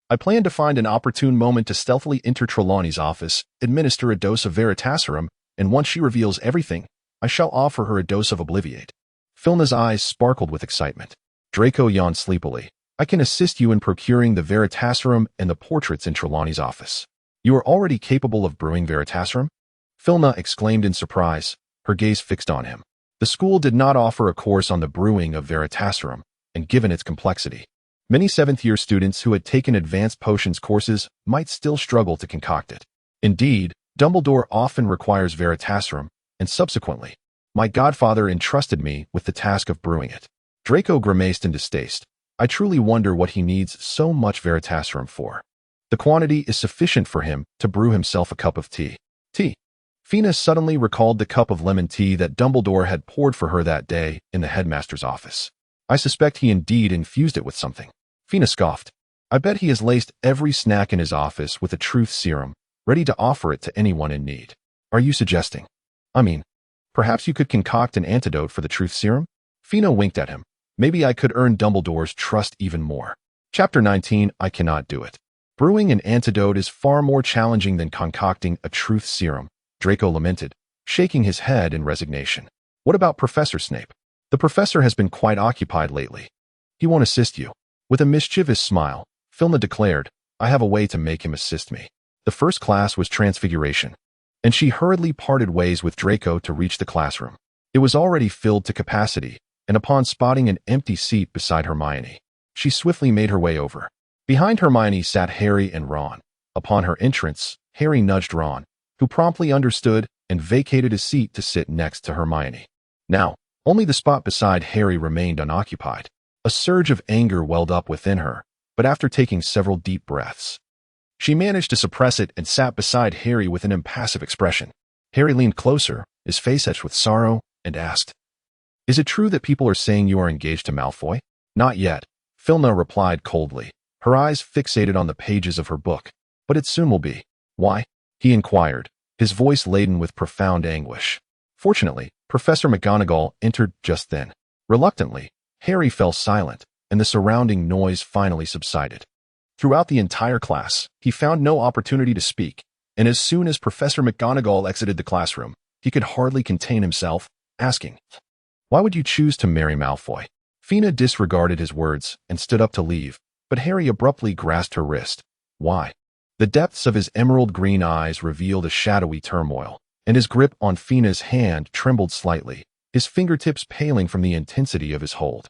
I plan to find an opportune moment to stealthily enter Trelawney's office, administer a dose of Veritaserum, and once she reveals everything, I shall offer her a dose of Obliviate. Fiona's eyes sparkled with excitement. Draco yawned sleepily. I can assist you in procuring the Veritaserum and the portraits in Trelawney's office. You are already capable of brewing Veritaserum? Fiona exclaimed in surprise, her gaze fixed on him. The school did not offer a course on the brewing of Veritaserum, and given its complexity, many seventh-year students who had taken advanced potions courses might still struggle to concoct it. Indeed, Dumbledore often requires Veritaserum, and subsequently, my godfather entrusted me with the task of brewing it. Draco grimaced in distaste. I truly wonder what he needs so much Veritaserum for. The quantity is sufficient for him to brew himself a cup of tea. Tea. Fiona suddenly recalled the cup of lemon tea that Dumbledore had poured for her that day in the headmaster's office. I suspect he indeed infused it with something. Fiona scoffed. I bet he has laced every snack in his office with a truth serum, ready to offer it to anyone in need. Are you suggesting? Perhaps you could concoct an antidote for the truth serum? Fiona winked at him. Maybe I could earn Dumbledore's trust even more. Chapter 19, I cannot do it. Brewing an antidote is far more challenging than concocting a truth serum, Draco lamented, shaking his head in resignation. What about Professor Snape? The professor has been quite occupied lately. He won't assist you. With a mischievous smile, Fiona declared, I have a way to make him assist me. The first class was Transfiguration, and she hurriedly parted ways with Draco to reach the classroom. It was already filled to capacity, and upon spotting an empty seat beside Hermione, she swiftly made her way over. Behind Hermione sat Harry and Ron. Upon her entrance, Harry nudged Ron, who promptly understood and vacated his seat to sit next to Hermione. Now, only the spot beside Harry remained unoccupied. A surge of anger welled up within her, but after taking several deep breaths, she managed to suppress it and sat beside Harry with an impassive expression. Harry leaned closer, his face etched with sorrow, and asked, Is it true that people are saying you are engaged to Malfoy? Not yet, Fiona replied coldly, her eyes fixated on the pages of her book. But it soon will be. Why? He inquired, his voice laden with profound anguish. Fortunately, Professor McGonagall entered just then. Reluctantly, Harry fell silent, and the surrounding noise finally subsided. Throughout the entire class, he found no opportunity to speak, and as soon as Professor McGonagall exited the classroom, he could hardly contain himself, asking, Why would you choose to marry Malfoy? Fiona disregarded his words and stood up to leave, but Harry abruptly grasped her wrist. Why? The depths of his emerald green eyes revealed a shadowy turmoil, and his grip on Fiona's hand trembled slightly, his fingertips paling from the intensity of his hold.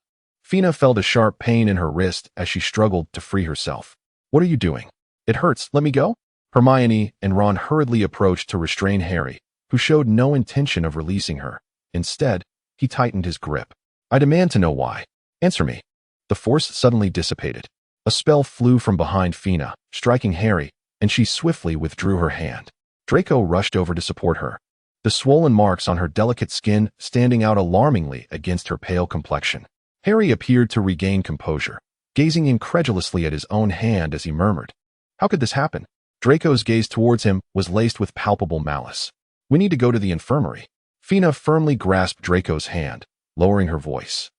Fina felt a sharp pain in her wrist as she struggled to free herself. What are you doing? It hurts, let me go? Hermione and Ron hurriedly approached to restrain Harry, who showed no intention of releasing her. Instead, he tightened his grip. I demand to know why. Answer me. The force suddenly dissipated. A spell flew from behind Fina, striking Harry, and she swiftly withdrew her hand. Draco rushed over to support her, the swollen marks on her delicate skin standing out alarmingly against her pale complexion. Harry appeared to regain composure, gazing incredulously at his own hand as he murmured, "How could this happen?" Draco's gaze towards him was laced with palpable malice. "We need to go to the infirmary." Fina firmly grasped Draco's hand, lowering her voice.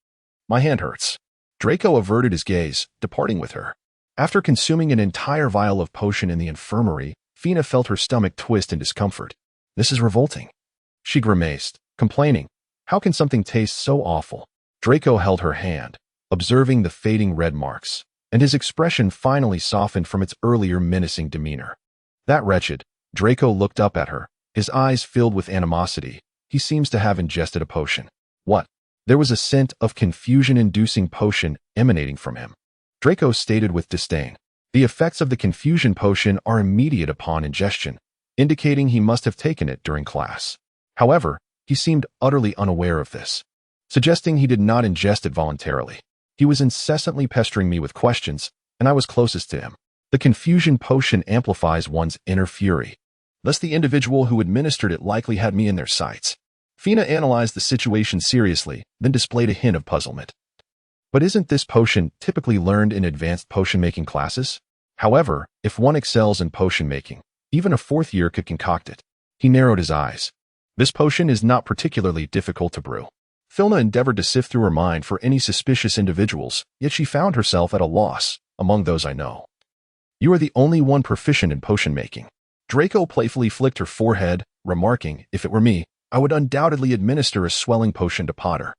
"My hand hurts." Draco averted his gaze, departing with her. After consuming an entire vial of potion in the infirmary, Fina felt her stomach twist in discomfort. "This is revolting." She grimaced, complaining, "How can something taste so awful?" Draco held her hand, observing the fading red marks, and his expression finally softened from its earlier menacing demeanor. "That wretched." Draco looked up at her, his eyes filled with animosity. "He seems to have ingested a potion." "What?" There was a scent of confusion-inducing potion emanating from him. Draco stated with disdain, "The effects of the confusion potion are immediate upon ingestion, indicating he must have taken it during class." However, he seemed utterly unaware of this, suggesting he did not ingest it voluntarily. He was incessantly pestering me with questions, and I was closest to him. The confusion potion amplifies one's inner fury. Thus the individual who administered it likely had me in their sights. Fina analyzed the situation seriously, then displayed a hint of puzzlement. "But isn't this potion typically learned in advanced potion-making classes? However, if one excels in potion-making, even a fourth year could concoct it." He narrowed his eyes. "This potion is not particularly difficult to brew." Filna endeavored to sift through her mind for any suspicious individuals, yet she found herself at a loss among those I know. "You are the only one proficient in potion-making." Draco playfully flicked her forehead, remarking, "If it were me, I would undoubtedly administer a swelling potion to Potter."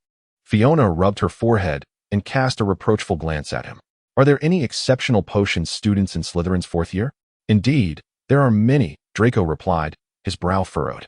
Fiona rubbed her forehead and cast a reproachful glance at him. "Are there any exceptional potion students in Slytherin's fourth year?" "Indeed, there are many," Draco replied, his brow furrowed.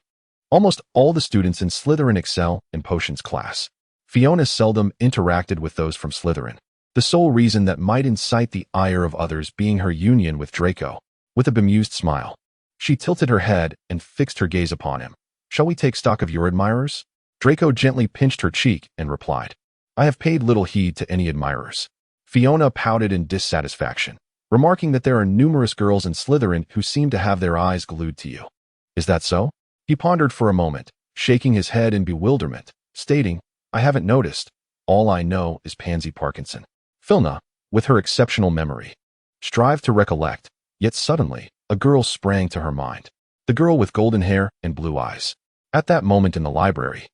"Almost all the students in Slytherin excel in potions class." Fiona seldom interacted with those from Slytherin, the sole reason that might incite the ire of others being her union with Draco. With a bemused smile, she tilted her head and fixed her gaze upon him. "Shall we take stock of your admirers?" Draco gently pinched her cheek and replied, "I have paid little heed to any admirers." Fiona pouted in dissatisfaction, remarking that there are numerous girls in Slytherin who seem to have their eyes glued to you. "Is that so?" He pondered for a moment, shaking his head in bewilderment, stating, "I haven't noticed. All I know is Pansy Parkinson." Filna, with her exceptional memory, strived to recollect, yet suddenly, a girl sprang to her mind. The girl with golden hair and blue eyes. At that moment in the library,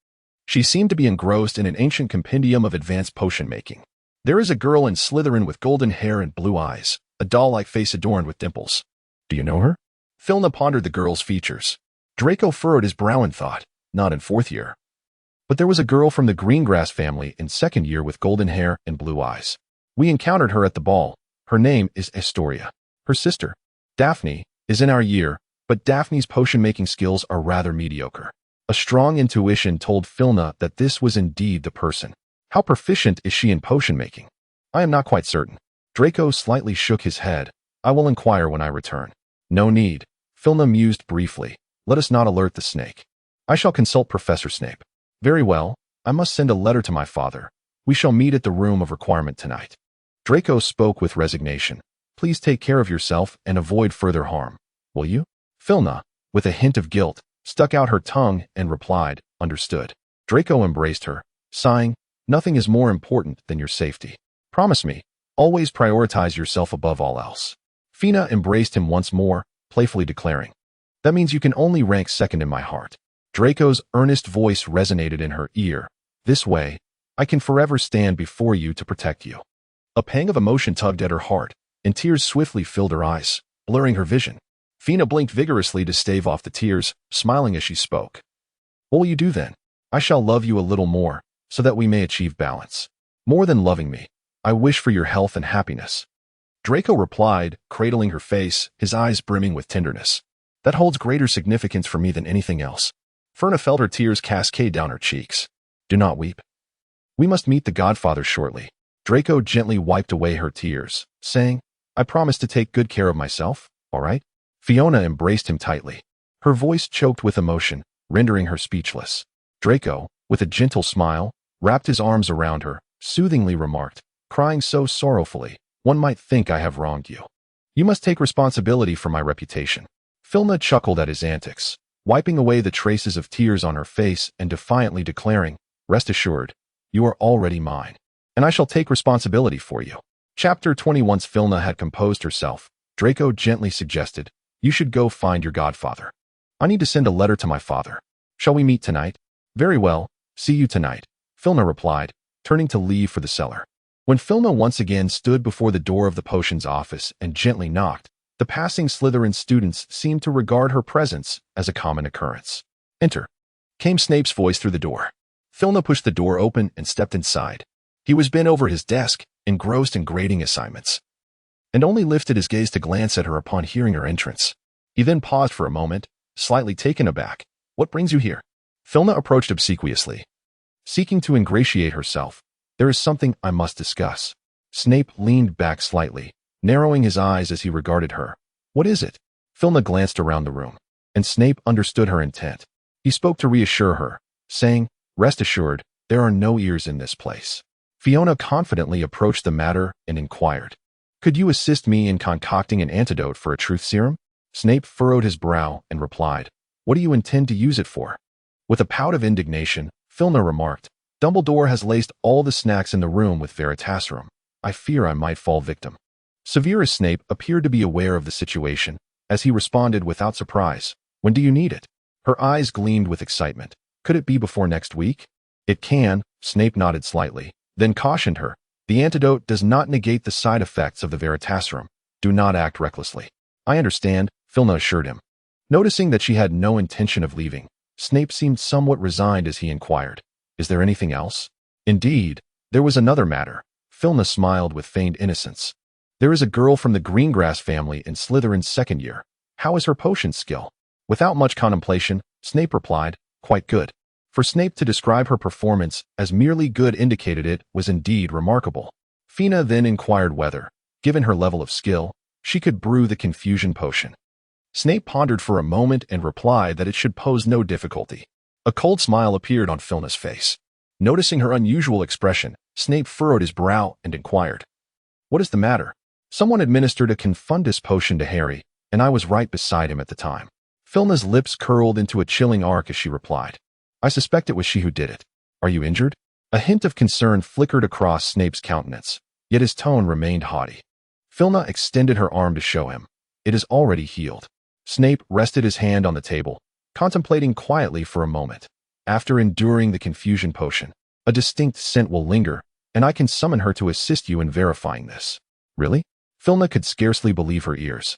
she seemed to be engrossed in an ancient compendium of advanced potion-making. "There is a girl in Slytherin with golden hair and blue eyes, a doll-like face adorned with dimples. Do you know her?" Filna pondered the girl's features. Draco furrowed his brow in thought, "Not in fourth year. But there was a girl from the Greengrass family in second year with golden hair and blue eyes. We encountered her at the ball. Her name is Astoria. Her sister, Daphne, is in our year, but Daphne's potion-making skills are rather mediocre." A strong intuition told Filna that this was indeed the person. "How proficient is she in potion-making?" "I am not quite certain." Draco slightly shook his head. "I will inquire when I return." "No need." Filna mused briefly. "Let us not alert the snake." "I shall consult Professor Snape." "Very well. I must send a letter to my father. We shall meet at the room of requirement tonight." Draco spoke with resignation. "Please take care of yourself and avoid further harm. Will you?" Filna, with a hint of guilt, stuck out her tongue and replied, "Understood." Draco embraced her, sighing, "Nothing is more important than your safety. Promise me, always prioritize yourself above all else." Fina embraced him once more, playfully declaring, "That means you can only rank second in my heart." Draco's earnest voice resonated in her ear. "This way, I can forever stand before you to protect you." A pang of emotion tugged at her heart, and tears swiftly filled her eyes, blurring her vision. Fina blinked vigorously to stave off the tears, smiling as she spoke. "What will you do then?" "I shall love you a little more, so that we may achieve balance. More than loving me, I wish for your health and happiness." Draco replied, cradling her face, his eyes brimming with tenderness. "That holds greater significance for me than anything else." Fina felt her tears cascade down her cheeks. "Do not weep. We must meet the Godfather shortly. Draco gently wiped away her tears, saying, I promise to take good care of myself, all right? Fiona embraced him tightly. Her voice choked with emotion, rendering her speechless. Draco, with a gentle smile, wrapped his arms around her, soothingly remarked, crying so sorrowfully, one might think I have wronged you. You must take responsibility for my reputation. Filna chuckled at his antics, wiping away the traces of tears on her face and defiantly declaring, rest assured, you are already mine, and I shall take responsibility for you. Chapter 20. Once Filna had composed herself, Draco gently suggested, you should go find your godfather. I need to send a letter to my father. Shall we meet tonight? Very well, see you tonight, Filna replied, turning to leave for the cellar. When Filna once again stood before the door of the potions office and gently knocked, the passing Slytherin students seemed to regard her presence as a common occurrence. Enter, came Snape's voice through the door. Filna pushed the door open and stepped inside. He was bent over his desk, engrossed in grading assignments, and only lifted his gaze to glance at her upon hearing her entrance. He then paused for a moment, slightly taken aback. What brings you here? Filna approached obsequiously, seeking to ingratiate herself. There is something I must discuss. Snape leaned back slightly, narrowing his eyes as he regarded her. What is it? Filna glanced around the room, and Snape understood her intent. He spoke to reassure her, saying, rest assured, there are no ears in this place. Fiona confidently approached the matter and inquired, could you assist me in concocting an antidote for a truth serum? Snape furrowed his brow and replied, what do you intend to use it for? With a pout of indignation, Filna remarked, Dumbledore has laced all the snacks in the room with Veritaserum. I fear I might fall victim. Severus Snape appeared to be aware of the situation, as he responded without surprise, when do you need it? Her eyes gleamed with excitement. Could it be before next week? It can, Snape nodded slightly, then cautioned her, the antidote does not negate the side effects of the Veritaserum. Do not act recklessly. I understand, Filna assured him. Noticing that she had no intention of leaving, Snape seemed somewhat resigned as he inquired, is there anything else? Indeed, there was another matter. Filna smiled with feigned innocence. There is a girl from the Greengrass family in Slytherin's second year. How is her potion skill? Without much contemplation, Snape replied, quite good. For Snape to describe her performance as merely good indicated it was indeed remarkable. Fina then inquired whether, given her level of skill, she could brew the confusion potion. Snape pondered for a moment and replied that it should pose no difficulty. A cold smile appeared on Filna's face. Noticing her unusual expression, Snape furrowed his brow and inquired, what is the matter? Someone administered a confundus potion to Harry, and I was right beside him at the time. Filna's lips curled into a chilling arc as she replied, I suspect it was she who did it. Are you injured? A hint of concern flickered across Snape's countenance, yet his tone remained haughty. Filna extended her arm to show him. It is already healed. Snape rested his hand on the table, contemplating quietly for a moment. After enduring the confusion potion, a distinct scent will linger, and I can summon her to assist you in verifying this. Really? Filna could scarcely believe her ears,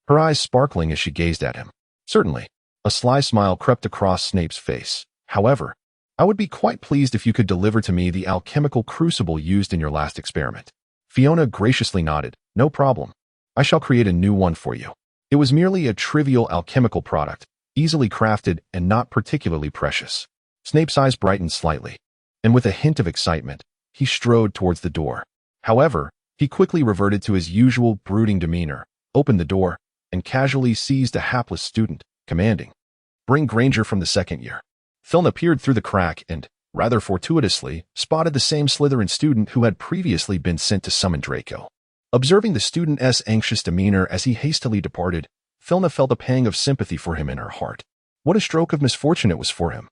her eyes sparkling as she gazed at him. Certainly. A sly smile crept across Snape's face. However, I would be quite pleased if you could deliver to me the alchemical crucible used in your last experiment. Fiona graciously nodded. No problem. I shall create a new one for you. It was merely a trivial alchemical product, easily crafted and not particularly precious. Snape's eyes brightened slightly, and with a hint of excitement, he strode towards the door. However, he quickly reverted to his usual brooding demeanor, opened the door, and casually seized a hapless student, commanding, bring Granger from the second year. Filna peered through the crack and, rather fortuitously, spotted the same Slytherin student who had previously been sent to summon Draco. Observing the student's anxious demeanor as he hastily departed, Filna felt a pang of sympathy for him in her heart. What a stroke of misfortune it was for him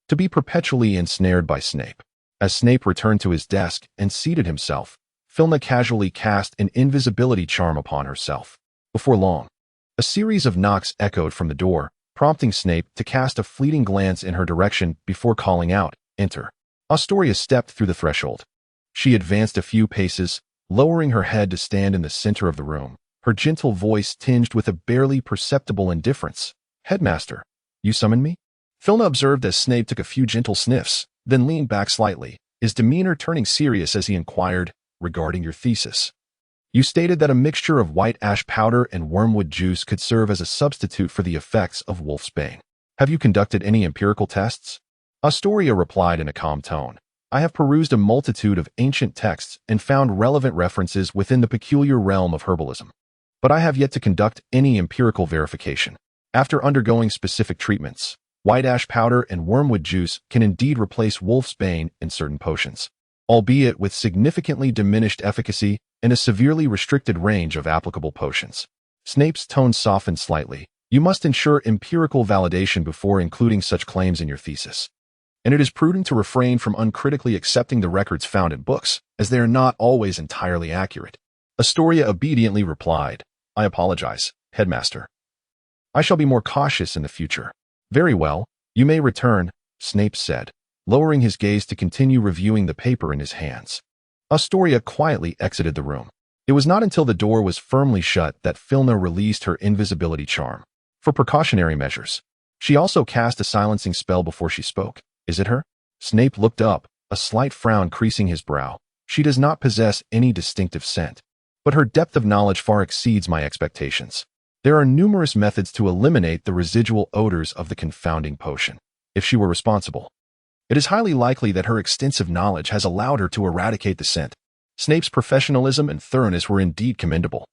to be perpetually ensnared by Snape. As Snape returned to his desk and seated himself, Filna casually cast an invisibility charm upon herself. Before long, a series of knocks echoed from the door, prompting Snape to cast a fleeting glance in her direction before calling out, enter. Astoria stepped through the threshold. She advanced a few paces, lowering her head to stand in the center of the room, her gentle voice tinged with a barely perceptible indifference. Headmaster, you summoned me? Filna observed as Snape took a few gentle sniffs, then leaned back slightly, his demeanor turning serious as he inquired, regarding your thesis. You stated that a mixture of white ash powder and wormwood juice could serve as a substitute for the effects of wolfsbane. Have you conducted any empirical tests? Astoria replied in a calm tone. I have perused a multitude of ancient texts and found relevant references within the peculiar realm of herbalism. But I have yet to conduct any empirical verification. After undergoing specific treatments, white ash powder and wormwood juice can indeed replace wolf's bane in certain potions, albeit with significantly diminished efficacy and a severely restricted range of applicable potions. Snape's tone softened slightly. You must ensure empirical validation before including such claims in your thesis. And it is prudent to refrain from uncritically accepting the records found in books, as they are not always entirely accurate. Astoria obediently replied, I apologize, Headmaster. I shall be more cautious in the future. Very well, you may return, Snape said, lowering his gaze to continue reviewing the paper in his hands. Astoria quietly exited the room. It was not until the door was firmly shut that Filna released her invisibility charm. For precautionary measures, she also cast a silencing spell before she spoke. Is it her? Snape looked up, a slight frown creasing his brow. She does not possess any distinctive scent, but her depth of knowledge far exceeds my expectations. There are numerous methods to eliminate the residual odors of the confounding potion. If she were responsible, it is highly likely that her extensive knowledge has allowed her to eradicate the scent. Snape's professionalism and thoroughness were indeed commendable.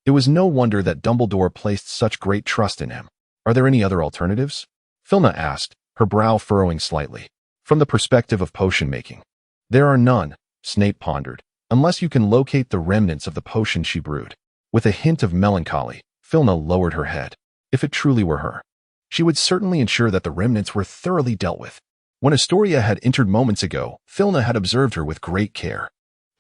It was no wonder that Dumbledore placed such great trust in him. Are there any other alternatives? Filna asked, her brow furrowing slightly. From the perspective of potion making, there are none, Snape pondered, unless you can locate the remnants of the potion she brewed. With a hint of melancholy, Filna lowered her head. If it truly were her, she would certainly ensure that the remnants were thoroughly dealt with. When Astoria had entered moments ago, Filna had observed her with great care.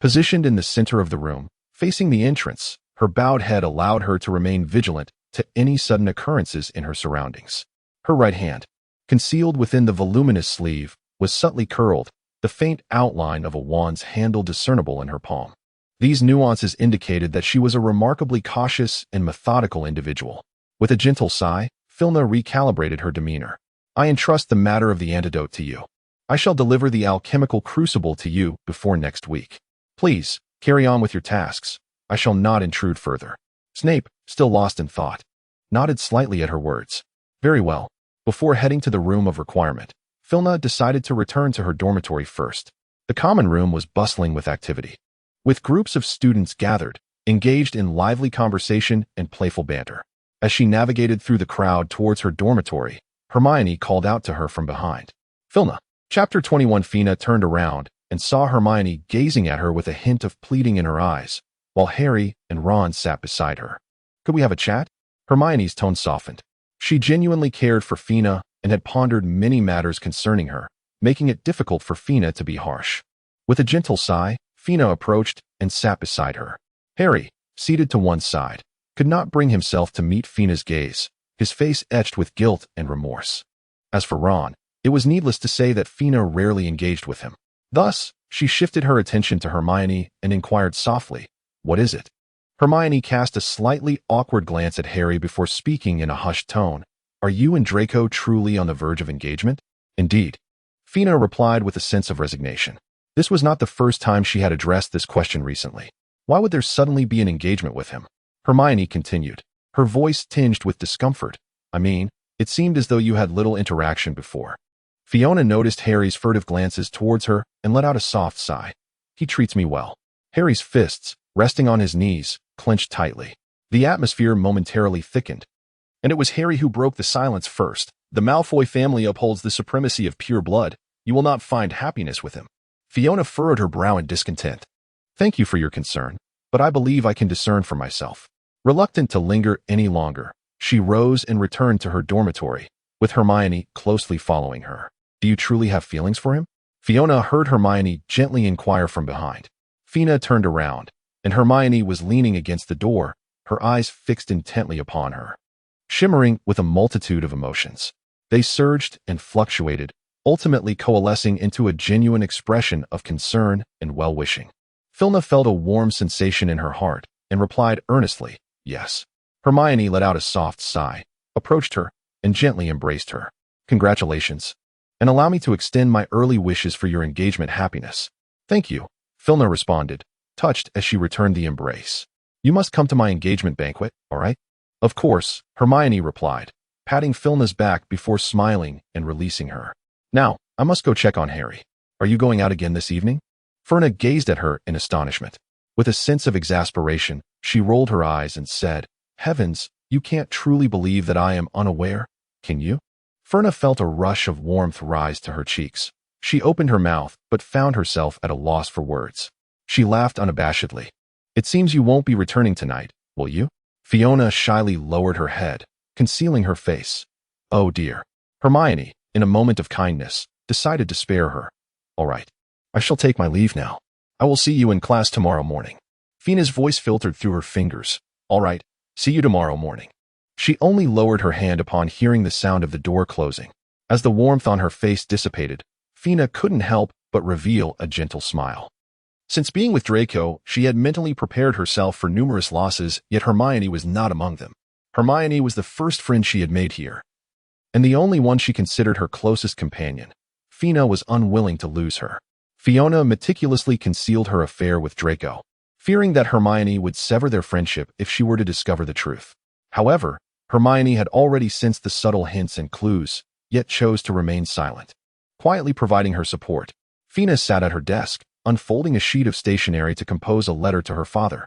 Positioned in the center of the room, facing the entrance, her bowed head allowed her to remain vigilant to any sudden occurrences in her surroundings. Her right hand, concealed within the voluminous sleeve, was subtly curled, the faint outline of a wand's handle discernible in her palm. These nuances indicated that she was a remarkably cautious and methodical individual. With a gentle sigh, Filna recalibrated her demeanor. I entrust the matter of the antidote to you. I shall deliver the alchemical crucible to you before next week. Please, carry on with your tasks. I shall not intrude further. Snape, still lost in thought, nodded slightly at her words. Very well. Before heading to the room of requirement, Filna decided to return to her dormitory first. The common room was bustling with activity, with groups of students gathered, engaged in lively conversation and playful banter. As she navigated through the crowd towards her dormitory, Hermione called out to her from behind. Filna. Chapter 21. Fina turned around and saw Hermione gazing at her with a hint of pleading in her eyes, while Harry and Ron sat beside her. Could we have a chat? Hermione's tone softened. She genuinely cared for Fina and had pondered many matters concerning her, making it difficult for Fina to be harsh. With a gentle sigh, Fina approached and sat beside her. Harry, seated to one side, could not bring himself to meet Fina's gaze, his face etched with guilt and remorse. As for Ron, it was needless to say that Fina rarely engaged with him. Thus, she shifted her attention to Hermione and inquired softly, What is it? Hermione cast a slightly awkward glance at Harry before speaking in a hushed tone. Are you and Draco truly on the verge of engagement? Indeed. Fina replied with a sense of resignation. This was not the first time she had addressed this question recently. Why would there suddenly be an engagement with him? Hermione continued, her voice tinged with discomfort. I mean, it seemed as though you had little interaction before. Fiona noticed Harry's furtive glances towards her and let out a soft sigh. He treats me well. Harry's fists, resting on his knees, clenched tightly. The atmosphere momentarily thickened. And it was Harry who broke the silence first. The Malfoy family upholds the supremacy of pure blood. You will not find happiness with him. Fiona furrowed her brow in discontent. Thank you for your concern, but I believe I can discern for myself. Reluctant to linger any longer, she rose and returned to her dormitory, with Hermione closely following her. Do you truly have feelings for him? Fiona heard Hermione gently inquire from behind. Fina turned around, and Hermione was leaning against the door, her eyes fixed intently upon her, shimmering with a multitude of emotions. They surged and fluctuated, ultimately coalescing into a genuine expression of concern and well-wishing. Filna felt a warm sensation in her heart and replied earnestly, yes. Hermione let out a soft sigh, approached her, and gently embraced her. Congratulations, and allow me to extend my early wishes for your engagement happiness. Thank you, Filna responded, touched as she returned the embrace. You must come to my engagement banquet, all right? Of course, Hermione replied, patting Filna's back before smiling and releasing her. Now, I must go check on Harry. Are you going out again this evening? Ferna gazed at her in astonishment. With a sense of exasperation, she rolled her eyes and said, Heavens, you can't truly believe that I am unaware, can you? Ferna felt a rush of warmth rise to her cheeks. She opened her mouth, but found herself at a loss for words. She laughed unabashedly. It seems you won't be returning tonight, will you? Fiona shyly lowered her head, concealing her face. Oh dear. Hermione, in a moment of kindness, decided to spare her. All right. I shall take my leave now. I will see you in class tomorrow morning. Fina's voice filtered through her fingers. All right. See you tomorrow morning. She only lowered her hand upon hearing the sound of the door closing. As the warmth on her face dissipated, Fina couldn't help but reveal a gentle smile. Since being with Draco, she had mentally prepared herself for numerous losses, yet Hermione was not among them. Hermione was the first friend she had made here, and the only one she considered her closest companion. Fina was unwilling to lose her. Fiona meticulously concealed her affair with Draco, fearing that Hermione would sever their friendship if she were to discover the truth. However, Hermione had already sensed the subtle hints and clues, yet chose to remain silent. Quietly providing her support, Fina sat at her desk, unfolding a sheet of stationery to compose a letter to her father,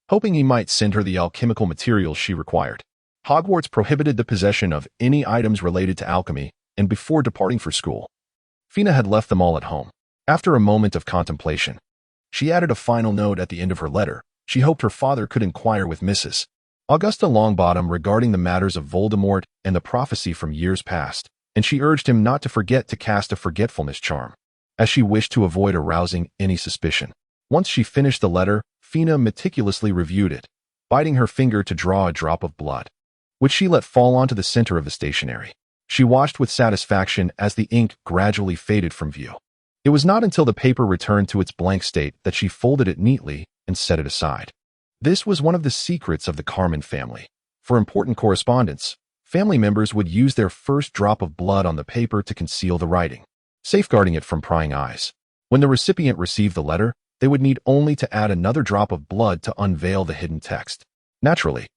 hoping he might send her the alchemical materials she required. Hogwarts prohibited the possession of any items related to alchemy, and before departing for school, Fina had left them all at home. After a moment of contemplation, she added a final note at the end of her letter. She hoped her father could inquire with Mrs. Augusta Longbottom regarding the matters of Voldemort and the prophecy from years past, and she urged him not to forget to cast a forgetfulness charm, as she wished to avoid arousing any suspicion. Once she finished the letter, Fina meticulously reviewed it, biting her finger to draw a drop of blood, which she let fall onto the center of the stationery. She watched with satisfaction as the ink gradually faded from view. It was not until the paper returned to its blank state that she folded it neatly and set it aside. This was one of the secrets of the Carmen family. For important correspondence, family members would use their first drop of blood on the paper to conceal the writing, safeguarding it from prying eyes. When the recipient received the letter, they would need only to add another drop of blood to unveil the hidden text. Naturally,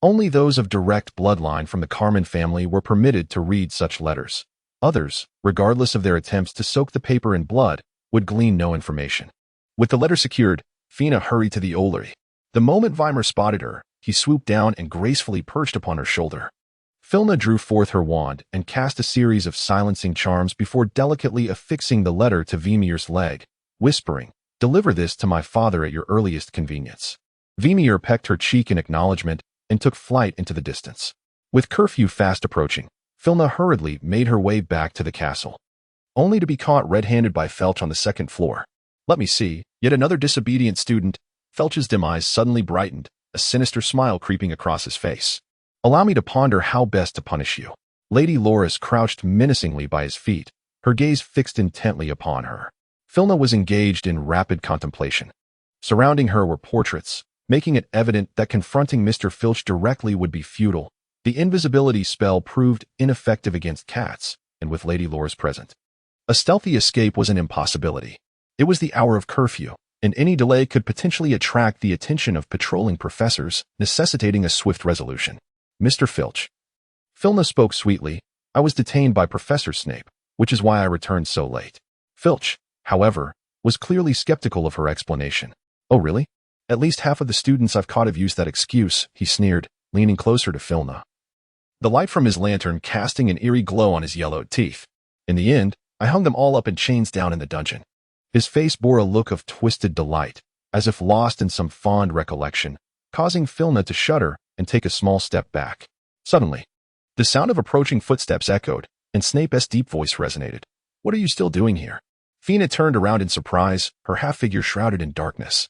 only those of direct bloodline from the Carmen family were permitted to read such letters. Others, regardless of their attempts to soak the paper in blood, would glean no information. With the letter secured, Fina hurried to the Ollery. The moment Weimer spotted her, he swooped down and gracefully perched upon her shoulder. Filna drew forth her wand and cast a series of silencing charms before delicately affixing the letter to Vimir's leg, whispering, "Deliver this to my father at your earliest convenience." Vimir pecked her cheek in acknowledgement and took flight into the distance. With curfew fast approaching, Filna hurriedly made her way back to the castle, only to be caught red-handed by Felch on the second floor. Let me see, yet another disobedient student. Felch's dim eyes suddenly brightened, a sinister smile creeping across his face. Allow me to ponder how best to punish you. Lady Loris crouched menacingly by his feet, her gaze fixed intently upon her. Filna was engaged in rapid contemplation. Surrounding her were portraits, making it evident that confronting Mr. Filch directly would be futile. The invisibility spell proved ineffective against cats, and with Lady Loris present, a stealthy escape was an impossibility. It was the hour of curfew, and any delay could potentially attract the attention of patrolling professors, necessitating a swift resolution. Mr. Filch. Filna spoke sweetly. I was detained by Professor Snape, which is why I returned so late. Filch, however, was clearly skeptical of her explanation. Oh really? At least half of the students I've caught have used that excuse, he sneered, leaning closer to Filna, the light from his lantern casting an eerie glow on his yellowed teeth. In the end, I hung them all up in chains down in the dungeon. His face bore a look of twisted delight, as if lost in some fond recollection, causing Filna to shudder and take a small step back. Suddenly, the sound of approaching footsteps echoed, and Snape's deep voice resonated. What are you still doing here? Fina turned around in surprise, her half-figure shrouded in darkness,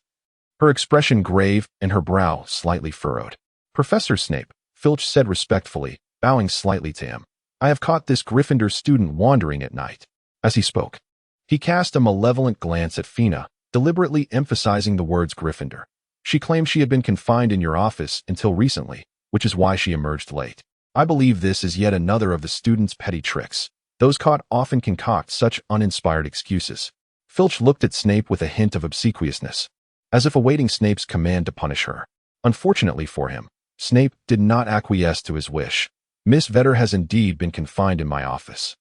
her expression grave and her brow slightly furrowed. Professor Snape, Filch said respectfully, bowing slightly to him. I have caught this Gryffindor student wandering at night. As he spoke, he cast a malevolent glance at Fina, deliberately emphasizing the words Gryffindor. She claimed she had been confined in your office until recently, which is why she emerged late. I believe this is yet another of the student's petty tricks. Those caught often concoct such uninspired excuses. Filch looked at Snape with a hint of obsequiousness, as if awaiting Snape's command to punish her. Unfortunately for him, Snape did not acquiesce to his wish. Miss Vetter has indeed been confined in my office.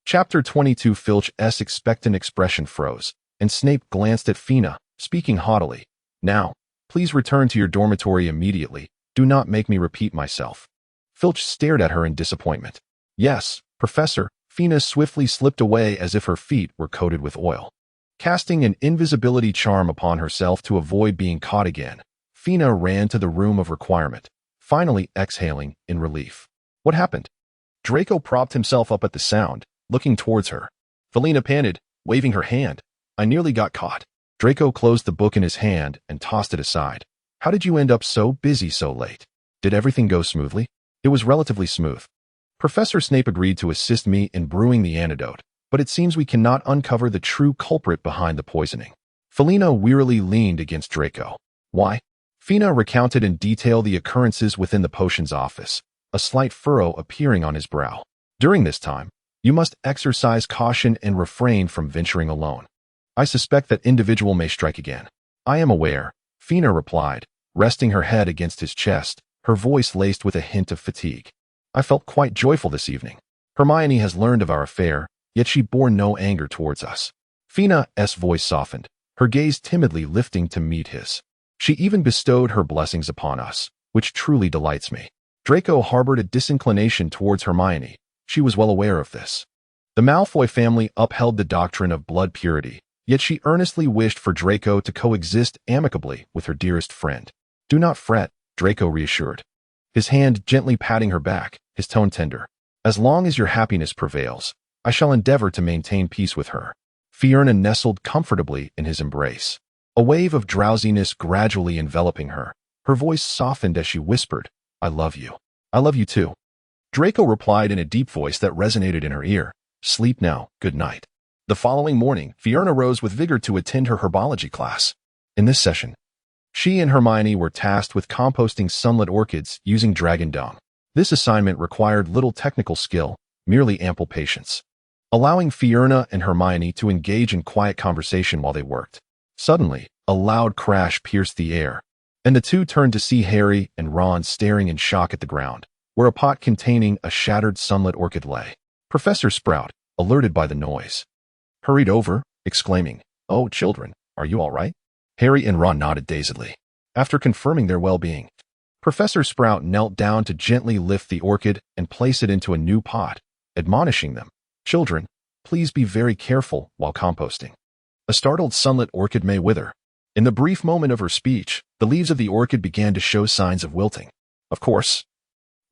Chapter 22. Filch's expectant expression froze, and Snape glanced at Fina, speaking haughtily. Now, please return to your dormitory immediately. Do not make me repeat myself. Filch stared at her in disappointment. Yes, Professor. Fina swiftly slipped away as if her feet were coated with oil. Casting an invisibility charm upon herself to avoid being caught again, Fina ran to the room of requirement, finally exhaling in relief. What happened? Draco propped himself up at the sound, looking towards her. Felina panted, waving her hand. I nearly got caught. Draco closed the book in his hand and tossed it aside. How did you end up so busy so late? Did everything go smoothly? It was relatively smooth. Professor Snape agreed to assist me in brewing the antidote, but it seems we cannot uncover the true culprit behind the poisoning. Felina wearily leaned against Draco. Why? Fina recounted in detail the occurrences within the potions office, a slight furrow appearing on his brow. During this time, you must exercise caution and refrain from venturing alone. I suspect that individual may strike again. I am aware, Fina replied, resting her head against his chest, her voice laced with a hint of fatigue. I felt quite joyful this evening. Hermione has learned of our affair, yet she bore no anger towards us. Fina's voice softened, her gaze timidly lifting to meet his. She even bestowed her blessings upon us, which truly delights me. Draco harbored a disinclination towards Hermione. She was well aware of this. The Malfoy family upheld the doctrine of blood purity, yet she earnestly wished for Draco to coexist amicably with her dearest friend. Do not fret, Draco reassured, his hand gently patting her back, his tone tender. As long as your happiness prevails, I shall endeavor to maintain peace with her. Fiona nestled comfortably in his embrace, a wave of drowsiness gradually enveloping her. Her voice softened as she whispered, I love you. I love you too. Draco replied in a deep voice that resonated in her ear. Sleep now, good night. The following morning, Fiona rose with vigor to attend her herbology class. In this session, she and Hermione were tasked with composting sunlit orchids using dragon dung. This assignment required little technical skill, merely ample patience, allowing Fiona and Hermione to engage in quiet conversation while they worked. Suddenly, a loud crash pierced the air, and the two turned to see Harry and Ron staring in shock at the ground, where a pot containing a shattered sunlit orchid lay. Professor Sprout, alerted by the noise, hurried over, exclaiming, Oh, children, are you all right? Harry and Ron nodded dazedly. After confirming their well-being, Professor Sprout knelt down to gently lift the orchid and place it into a new pot, admonishing them, Children, please be very careful while composting. A startled sunlit orchid may wither. In the brief moment of her speech, the leaves of the orchid began to show signs of wilting. Of course,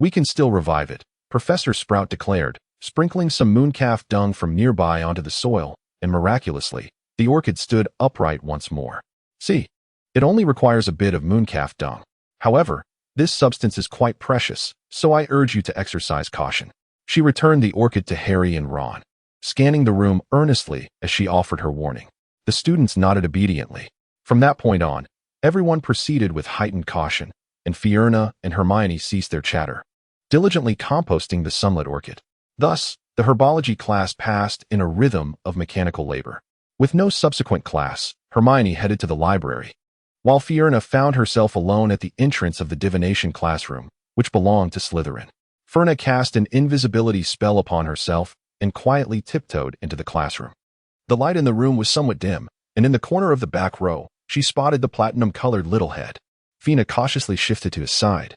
we can still revive it, Professor Sprout declared, sprinkling some mooncalf dung from nearby onto the soil, and miraculously, the orchid stood upright once more. See, it only requires a bit of mooncalf dung. However, this substance is quite precious, so I urge you to exercise caution. She returned the orchid to Harry and Ron, scanning the room earnestly as she offered her warning. The students nodded obediently. From that point on, everyone proceeded with heightened caution, and Fiona and Hermione ceased their chatter, diligently composting the sunlit orchid. Thus, the herbology class passed in a rhythm of mechanical labor. With no subsequent class, Hermione headed to the library, while Fiona found herself alone at the entrance of the divination classroom, which belonged to Slytherin. Fiona cast an invisibility spell upon herself and quietly tiptoed into the classroom. The light in the room was somewhat dim, and in the corner of the back row, she spotted the platinum-colored little head. Fiona cautiously shifted to his side,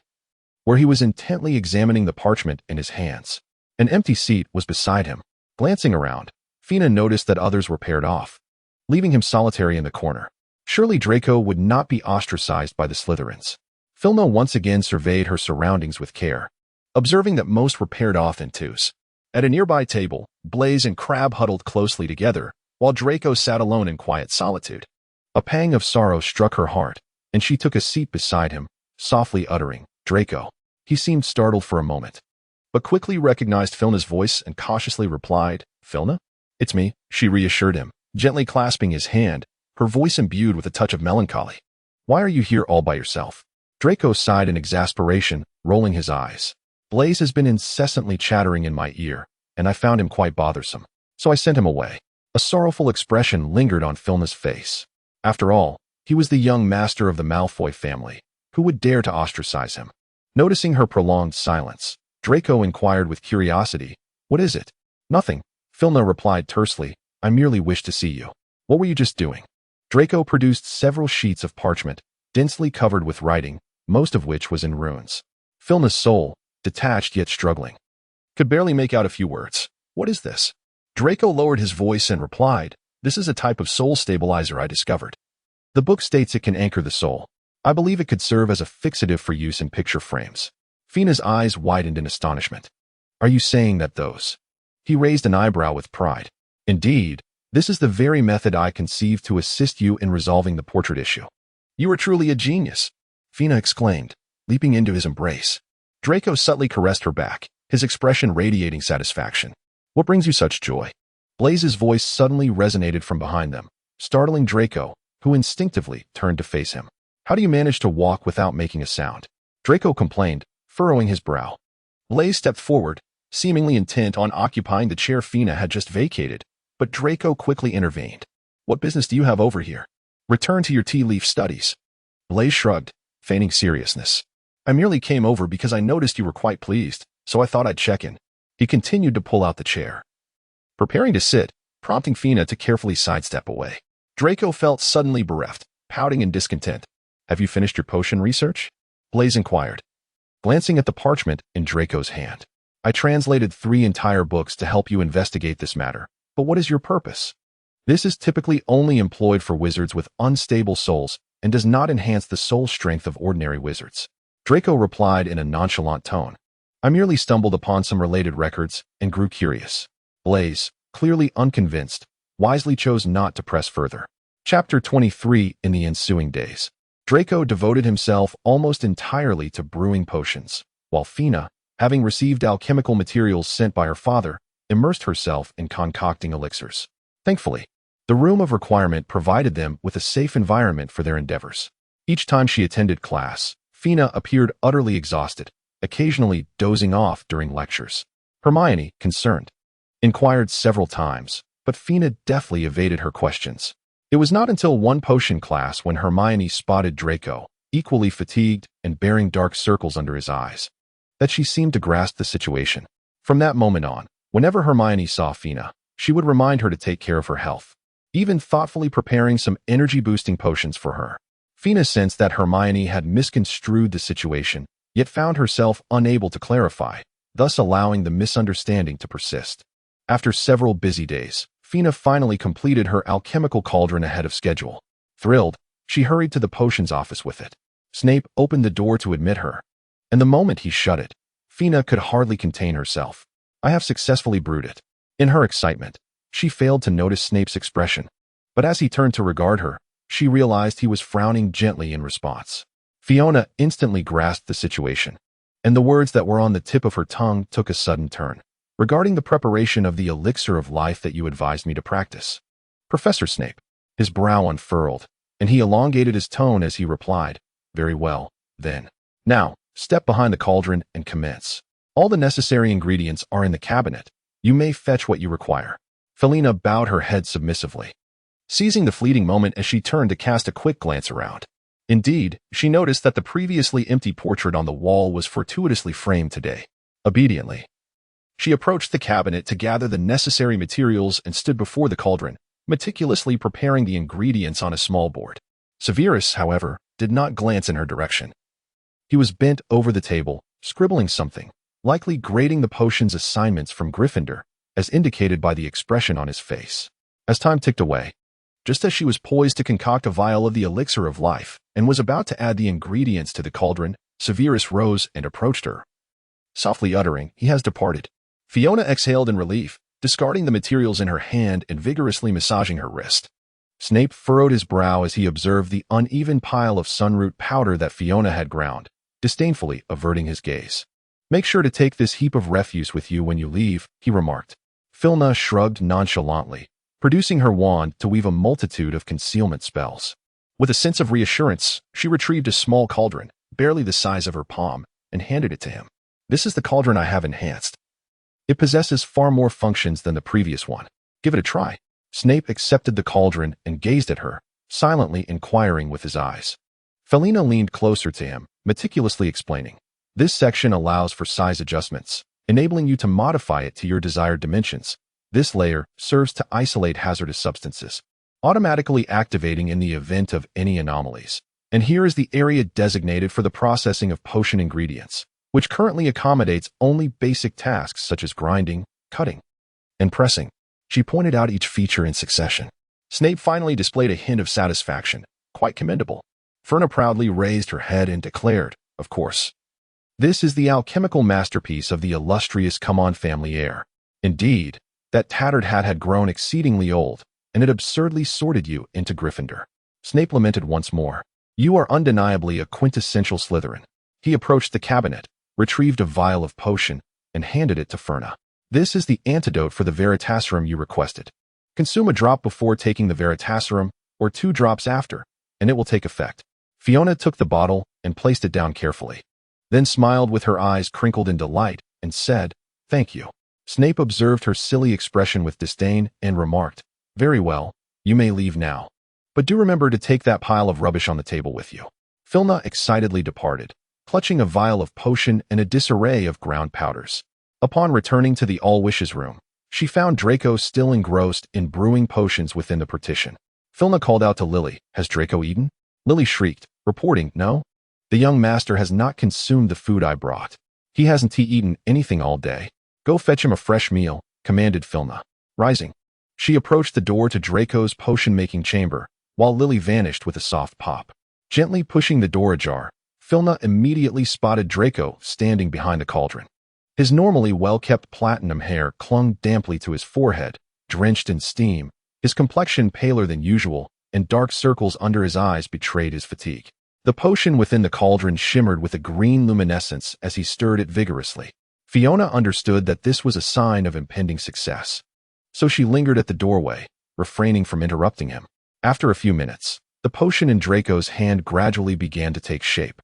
where he was intently examining the parchment in his hands. An empty seat was beside him. Glancing around, Fiona noticed that others were paired off, leaving him solitary in the corner. Surely Draco would not be ostracized by the Slytherins. Fiona once again surveyed her surroundings with care, observing that most were paired off in twos. At a nearby table, Blaise and Crabbe huddled closely together, while Draco sat alone in quiet solitude. A pang of sorrow struck her heart, and she took a seat beside him, softly uttering, Draco. He seemed startled for a moment, but quickly recognized Fiona's voice and cautiously replied, Fiona? It's me, she reassured him, gently clasping his hand, her voice imbued with a touch of melancholy. Why are you here all by yourself? Draco sighed in exasperation, rolling his eyes. Blaise has been incessantly chattering in my ear, and I found him quite bothersome, so I sent him away. A sorrowful expression lingered on Fiona's face. After all, he was the young master of the Malfoy family. Who would dare to ostracize him? Noticing her prolonged silence, Draco inquired with curiosity, What is it? Nothing, Filna replied tersely, I merely wish to see you. What were you just doing? Draco produced several sheets of parchment, densely covered with writing, most of which was in runes. Filna's soul, detached yet struggling, could barely make out a few words. What is this? Draco lowered his voice and replied, This is a type of soul stabilizer I discovered. The book states it can anchor the soul. I believe it could serve as a fixative for use in picture frames. Fina's eyes widened in astonishment. Are you saying that those? He raised an eyebrow with pride. Indeed, this is the very method I conceived to assist you in resolving the portrait issue. You are truly a genius, Fina exclaimed, leaping into his embrace. Draco subtly caressed her back, his expression radiating satisfaction. What brings you such joy? Blaze's voice suddenly resonated from behind them, startling Draco, who instinctively turned to face him. How do you manage to walk without making a sound? Draco complained, furrowing his brow. Blaze stepped forward, seemingly intent on occupying the chair Fina had just vacated, but Draco quickly intervened. What business do you have over here? Return to your tea leaf studies. Blaze shrugged, feigning seriousness. I merely came over because I noticed you were quite pleased, so I thought I'd check in. He continued to pull out the chair, preparing to sit, prompting Fina to carefully sidestep away. Draco felt suddenly bereft, pouting in discontent. Have you finished your potion research? Blaze inquired, glancing at the parchment in Draco's hand. I translated 3 entire books to help you investigate this matter, but what is your purpose? This is typically only employed for wizards with unstable souls and does not enhance the soul strength of ordinary wizards. Draco replied in a nonchalant tone. I merely stumbled upon some related records and grew curious. Blaze, clearly unconvinced, wisely chose not to press further. Chapter 23. In the ensuing days, Draco devoted himself almost entirely to brewing potions, while Fina, having received alchemical materials sent by her father, immersed herself in concocting elixirs. Thankfully, the room of requirement provided them with a safe environment for their endeavors. Each time she attended class, Fina appeared utterly exhausted, occasionally dozing off during lectures. Hermione, concerned, inquired several times, but Fina deftly evaded her questions. It was not until one potion class when Hermione spotted Draco, equally fatigued and bearing dark circles under his eyes, that she seemed to grasp the situation. From that moment on, whenever Hermione saw Fina, she would remind her to take care of her health, even thoughtfully preparing some energy-boosting potions for her. Fina sensed that Hermione had misconstrued the situation, yet found herself unable to clarify, thus allowing the misunderstanding to persist. After several busy days, Fina finally completed her alchemical cauldron ahead of schedule. Thrilled, she hurried to the potions office with it. Snape opened the door to admit her, and the moment he shut it, Fina could hardly contain herself. I have successfully brewed it. In her excitement, she failed to notice Snape's expression, but as he turned to regard her, she realized he was frowning gently in response. Fiona instantly grasped the situation, and the words that were on the tip of her tongue took a sudden turn. Regarding the preparation of the elixir of life that you advised me to practice. Professor Snape. His brow unfurled, and he elongated his tone as he replied, Very well, then. Now, step behind the cauldron and commence. All the necessary ingredients are in the cabinet. You may fetch what you require. Felina bowed her head submissively, seizing the fleeting moment as she turned to cast a quick glance around. Indeed, she noticed that the previously empty portrait on the wall was fortuitously framed today. Obediently, she approached the cabinet to gather the necessary materials and stood before the cauldron, meticulously preparing the ingredients on a small board. Severus, however, did not glance in her direction. He was bent over the table, scribbling something, likely grading the potion's assignments from Gryffindor, as indicated by the expression on his face. As time ticked away, just as she was poised to concoct a vial of the elixir of life and was about to add the ingredients to the cauldron, Severus rose and approached her, softly uttering, He has departed. Fiona exhaled in relief, discarding the materials in her hand and vigorously massaging her wrist. Snape furrowed his brow as he observed the uneven pile of sunroot powder that Fiona had ground, disdainfully averting his gaze. Make sure to take this heap of refuse with you when you leave, he remarked. Filna shrugged nonchalantly, producing her wand to weave a multitude of concealment spells. With a sense of reassurance, she retrieved a small cauldron, barely the size of her palm, and handed it to him. This is the cauldron I have enhanced. It possesses far more functions than the previous one. Give it a try. Snape accepted the cauldron and gazed at her, silently inquiring with his eyes. Felina leaned closer to him, meticulously explaining. This section allows for size adjustments, enabling you to modify it to your desired dimensions, This layer serves to isolate hazardous substances, automatically activating in the event of any anomalies. And here is the area designated for the processing of potion ingredients, which currently accommodates only basic tasks such as grinding, cutting, and pressing. She pointed out each feature in succession. Snape finally displayed a hint of satisfaction, quite commendable. Ferna proudly raised her head and declared, of course, "This is the alchemical masterpiece of the illustrious Come-On family heir. Indeed, that tattered hat had grown exceedingly old, and it absurdly sorted you into Gryffindor." Snape lamented once more. "You are undeniably a quintessential Slytherin." He approached the cabinet, retrieved a vial of potion, and handed it to Ferna. "This is the antidote for the Veritaserum you requested. Consume a drop before taking the Veritaserum, or 2 drops after, and it will take effect." Fiona took the bottle and placed it down carefully, then smiled with her eyes crinkled in delight and said, "Thank you." Snape observed her silly expression with disdain and remarked, "Very well, you may leave now. But do remember to take that pile of rubbish on the table with you." Filna excitedly departed, clutching a vial of potion and a disarray of ground powders. Upon returning to the All-Wishes room, she found Draco still engrossed in brewing potions within the partition. Filna called out to Lily, "Has Draco eaten?" Lily shrieked, reporting, "No. The young master has not consumed the food I brought. He hasn't eaten anything all day. Go fetch him a fresh meal," commanded Filna. Rising, she approached the door to Draco's potion-making chamber, while Lily vanished with a soft pop. Gently pushing the door ajar, Filna immediately spotted Draco standing behind the cauldron. His normally well-kept platinum hair clung damply to his forehead, drenched in steam, his complexion paler than usual, and dark circles under his eyes betrayed his fatigue. The potion within the cauldron shimmered with a green luminescence as he stirred it vigorously. Fiona understood that this was a sign of impending success, so she lingered at the doorway, refraining from interrupting him. After a few minutes, the potion in Draco's hand gradually began to take shape.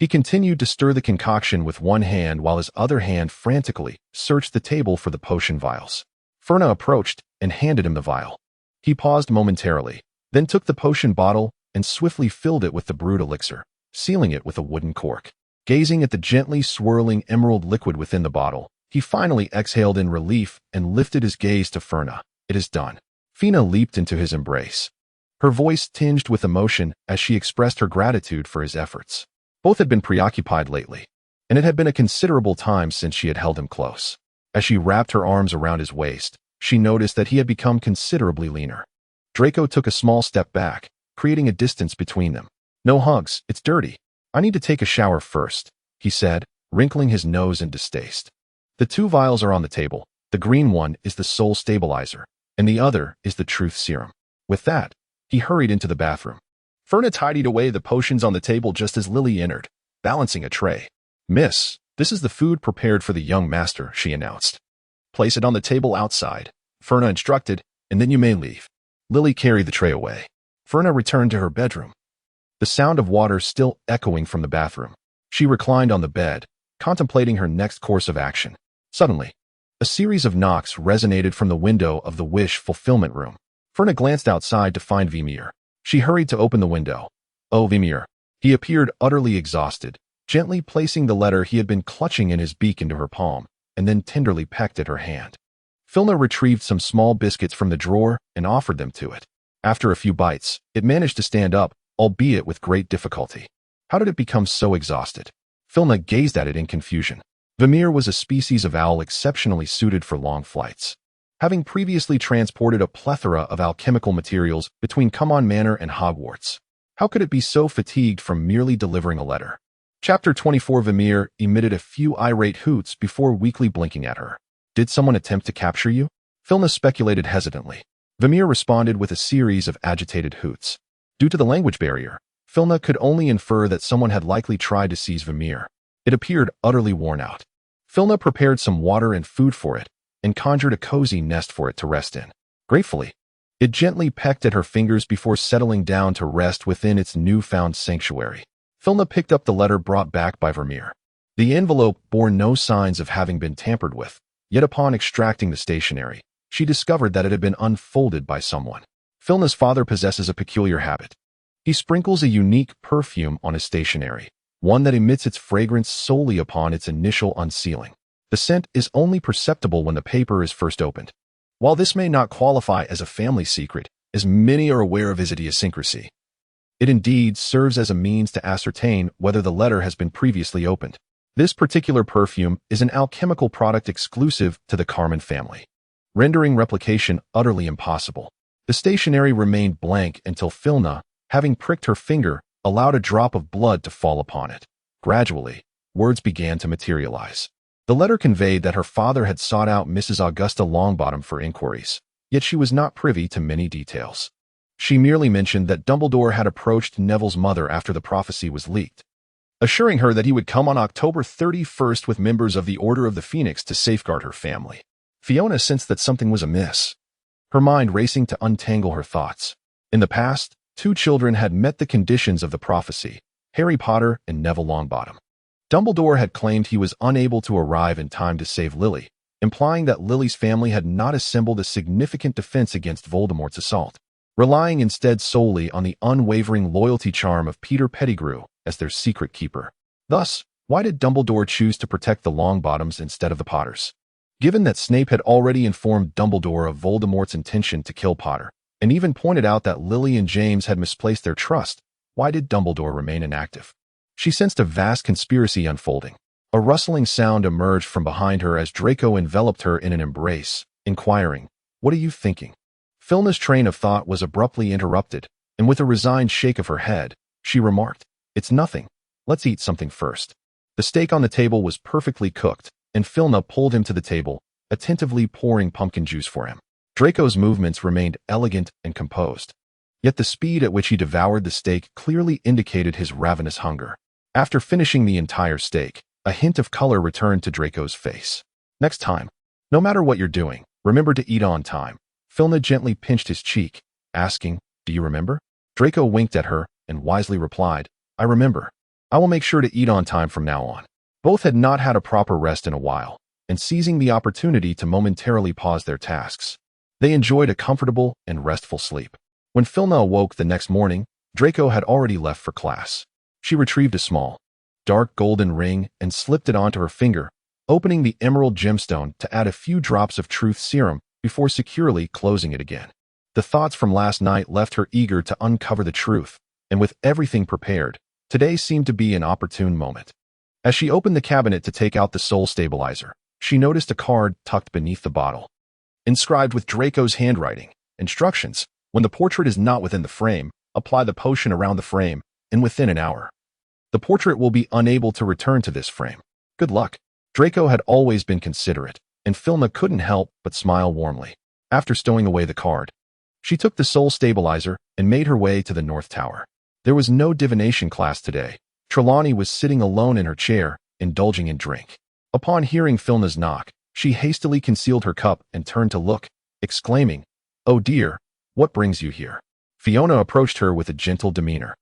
He continued to stir the concoction with one hand while his other hand frantically searched the table for the potion vials. Ferna approached and handed him the vial. He paused momentarily, then took the potion bottle and swiftly filled it with the brewed elixir, sealing it with a wooden cork. Gazing at the gently swirling emerald liquid within the bottle, he finally exhaled in relief and lifted his gaze to Ferna. "It is done." Fina leaped into his embrace, her voice tinged with emotion as she expressed her gratitude for his efforts. Both had been preoccupied lately, and it had been a considerable time since she had held him close. As she wrapped her arms around his waist, she noticed that he had become considerably leaner. Draco took a small step back, creating a distance between them. "No hugs, it's dirty. I need to take a shower first," he said, wrinkling his nose in distaste. "The 2 vials are on the table. The green one is the soul stabilizer, and the other is the truth serum." With that, he hurried into the bathroom. Ferna tidied away the potions on the table just as Lily entered, balancing a tray. "Miss, this is the food prepared for the young master," she announced. "Place it on the table outside," Ferna instructed, "and then you may leave." Lily carried the tray away. Ferna returned to her bedroom, the sound of water still echoing from the bathroom. She reclined on the bed, contemplating her next course of action. Suddenly, a series of knocks resonated from the window of the wish fulfillment room. Ferna glanced outside to find Vimir. She hurried to open the window. "Oh, Vimir." He appeared utterly exhausted, gently placing the letter he had been clutching in his beak into her palm, and then tenderly pecked at her hand. Filna retrieved some small biscuits from the drawer and offered them to it. After a few bites, it managed to stand up, albeit with great difficulty. How did it become so exhausted? Filna gazed at it in confusion. Vimir was a species of owl exceptionally suited for long flights, having previously transported a plethora of alchemical materials between Come-On Manor and Hogwarts. How could it be so fatigued from merely delivering a letter? Chapter 24. Vimir emitted a few irate hoots before weakly blinking at her. "Did someone attempt to capture you?" Filna speculated hesitantly. Vimir responded with a series of agitated hoots. Due to the language barrier, Filna could only infer that someone had likely tried to seize Vimir. It appeared utterly worn out. Filna prepared some water and food for it, and conjured a cozy nest for it to rest in. Gratefully, it gently pecked at her fingers before settling down to rest within its newfound sanctuary. Filna picked up the letter brought back by Vimir. The envelope bore no signs of having been tampered with, yet upon extracting the stationery, she discovered that it had been unfolded by someone. Filna's father possesses a peculiar habit. He sprinkles a unique perfume on his stationery, one that emits its fragrance solely upon its initial unsealing. The scent is only perceptible when the paper is first opened. While this may not qualify as a family secret, as many are aware of his idiosyncrasy, it indeed serves as a means to ascertain whether the letter has been previously opened. This particular perfume is an alchemical product exclusive to the Carmen family, rendering replication utterly impossible. The stationery remained blank until Filna, having pricked her finger, allowed a drop of blood to fall upon it. Gradually, words began to materialize. The letter conveyed that her father had sought out Mrs. Augusta Longbottom for inquiries, yet she was not privy to many details. She merely mentioned that Dumbledore had approached Neville's mother after the prophecy was leaked, assuring her that he would come on October 31st with members of the Order of the Phoenix to safeguard her family. Fiona sensed that something was amiss, her mind racing to untangle her thoughts. In the past, two children had met the conditions of the prophecy, Harry Potter and Neville Longbottom. Dumbledore had claimed he was unable to arrive in time to save Lily, implying that Lily's family had not assembled a significant defense against Voldemort's assault, relying instead solely on the unwavering loyalty charm of Peter Pettigrew as their secret keeper. Thus, why did Dumbledore choose to protect the Longbottoms instead of the Potters? Given that Snape had already informed Dumbledore of Voldemort's intention to kill Potter, and even pointed out that Lily and James had misplaced their trust, why did Dumbledore remain inactive? She sensed a vast conspiracy unfolding. A rustling sound emerged from behind her as Draco enveloped her in an embrace, inquiring, "What are you thinking?" Filna's train of thought was abruptly interrupted, and with a resigned shake of her head, she remarked, "It's nothing. Let's eat something first." The steak on the table was perfectly cooked, and Filna pulled him to the table, attentively pouring pumpkin juice for him. Draco's movements remained elegant and composed, yet the speed at which he devoured the steak clearly indicated his ravenous hunger. After finishing the entire steak, a hint of color returned to Draco's face. "Next time, no matter what you're doing, remember to eat on time." Filna gently pinched his cheek, asking, "Do you remember?" Draco winked at her and wisely replied, "I remember. I will make sure to eat on time from now on." Both had not had a proper rest in a while, and seizing the opportunity to momentarily pause their tasks, they enjoyed a comfortable and restful sleep. When Filna awoke the next morning, Draco had already left for class. She retrieved a small, dark golden ring and slipped it onto her finger, opening the emerald gemstone to add a few drops of truth serum before securely closing it again. The thoughts from last night left her eager to uncover the truth, and with everything prepared, today seemed to be an opportune moment. As she opened the cabinet to take out the soul stabilizer, she noticed a card tucked beneath the bottle, inscribed with Draco's handwriting. Instructions: when the portrait is not within the frame, apply the potion around the frame, and within an hour, the portrait will be unable to return to this frame. Good luck. Draco had always been considerate, and Filna couldn't help but smile warmly. After stowing away the card, she took the soul stabilizer and made her way to the North Tower. There was no divination class today. Trelawney was sitting alone in her chair, indulging in drink. Upon hearing Filna's knock, she hastily concealed her cup and turned to look, exclaiming, "Oh dear, what brings you here?" Fiona approached her with a gentle demeanor,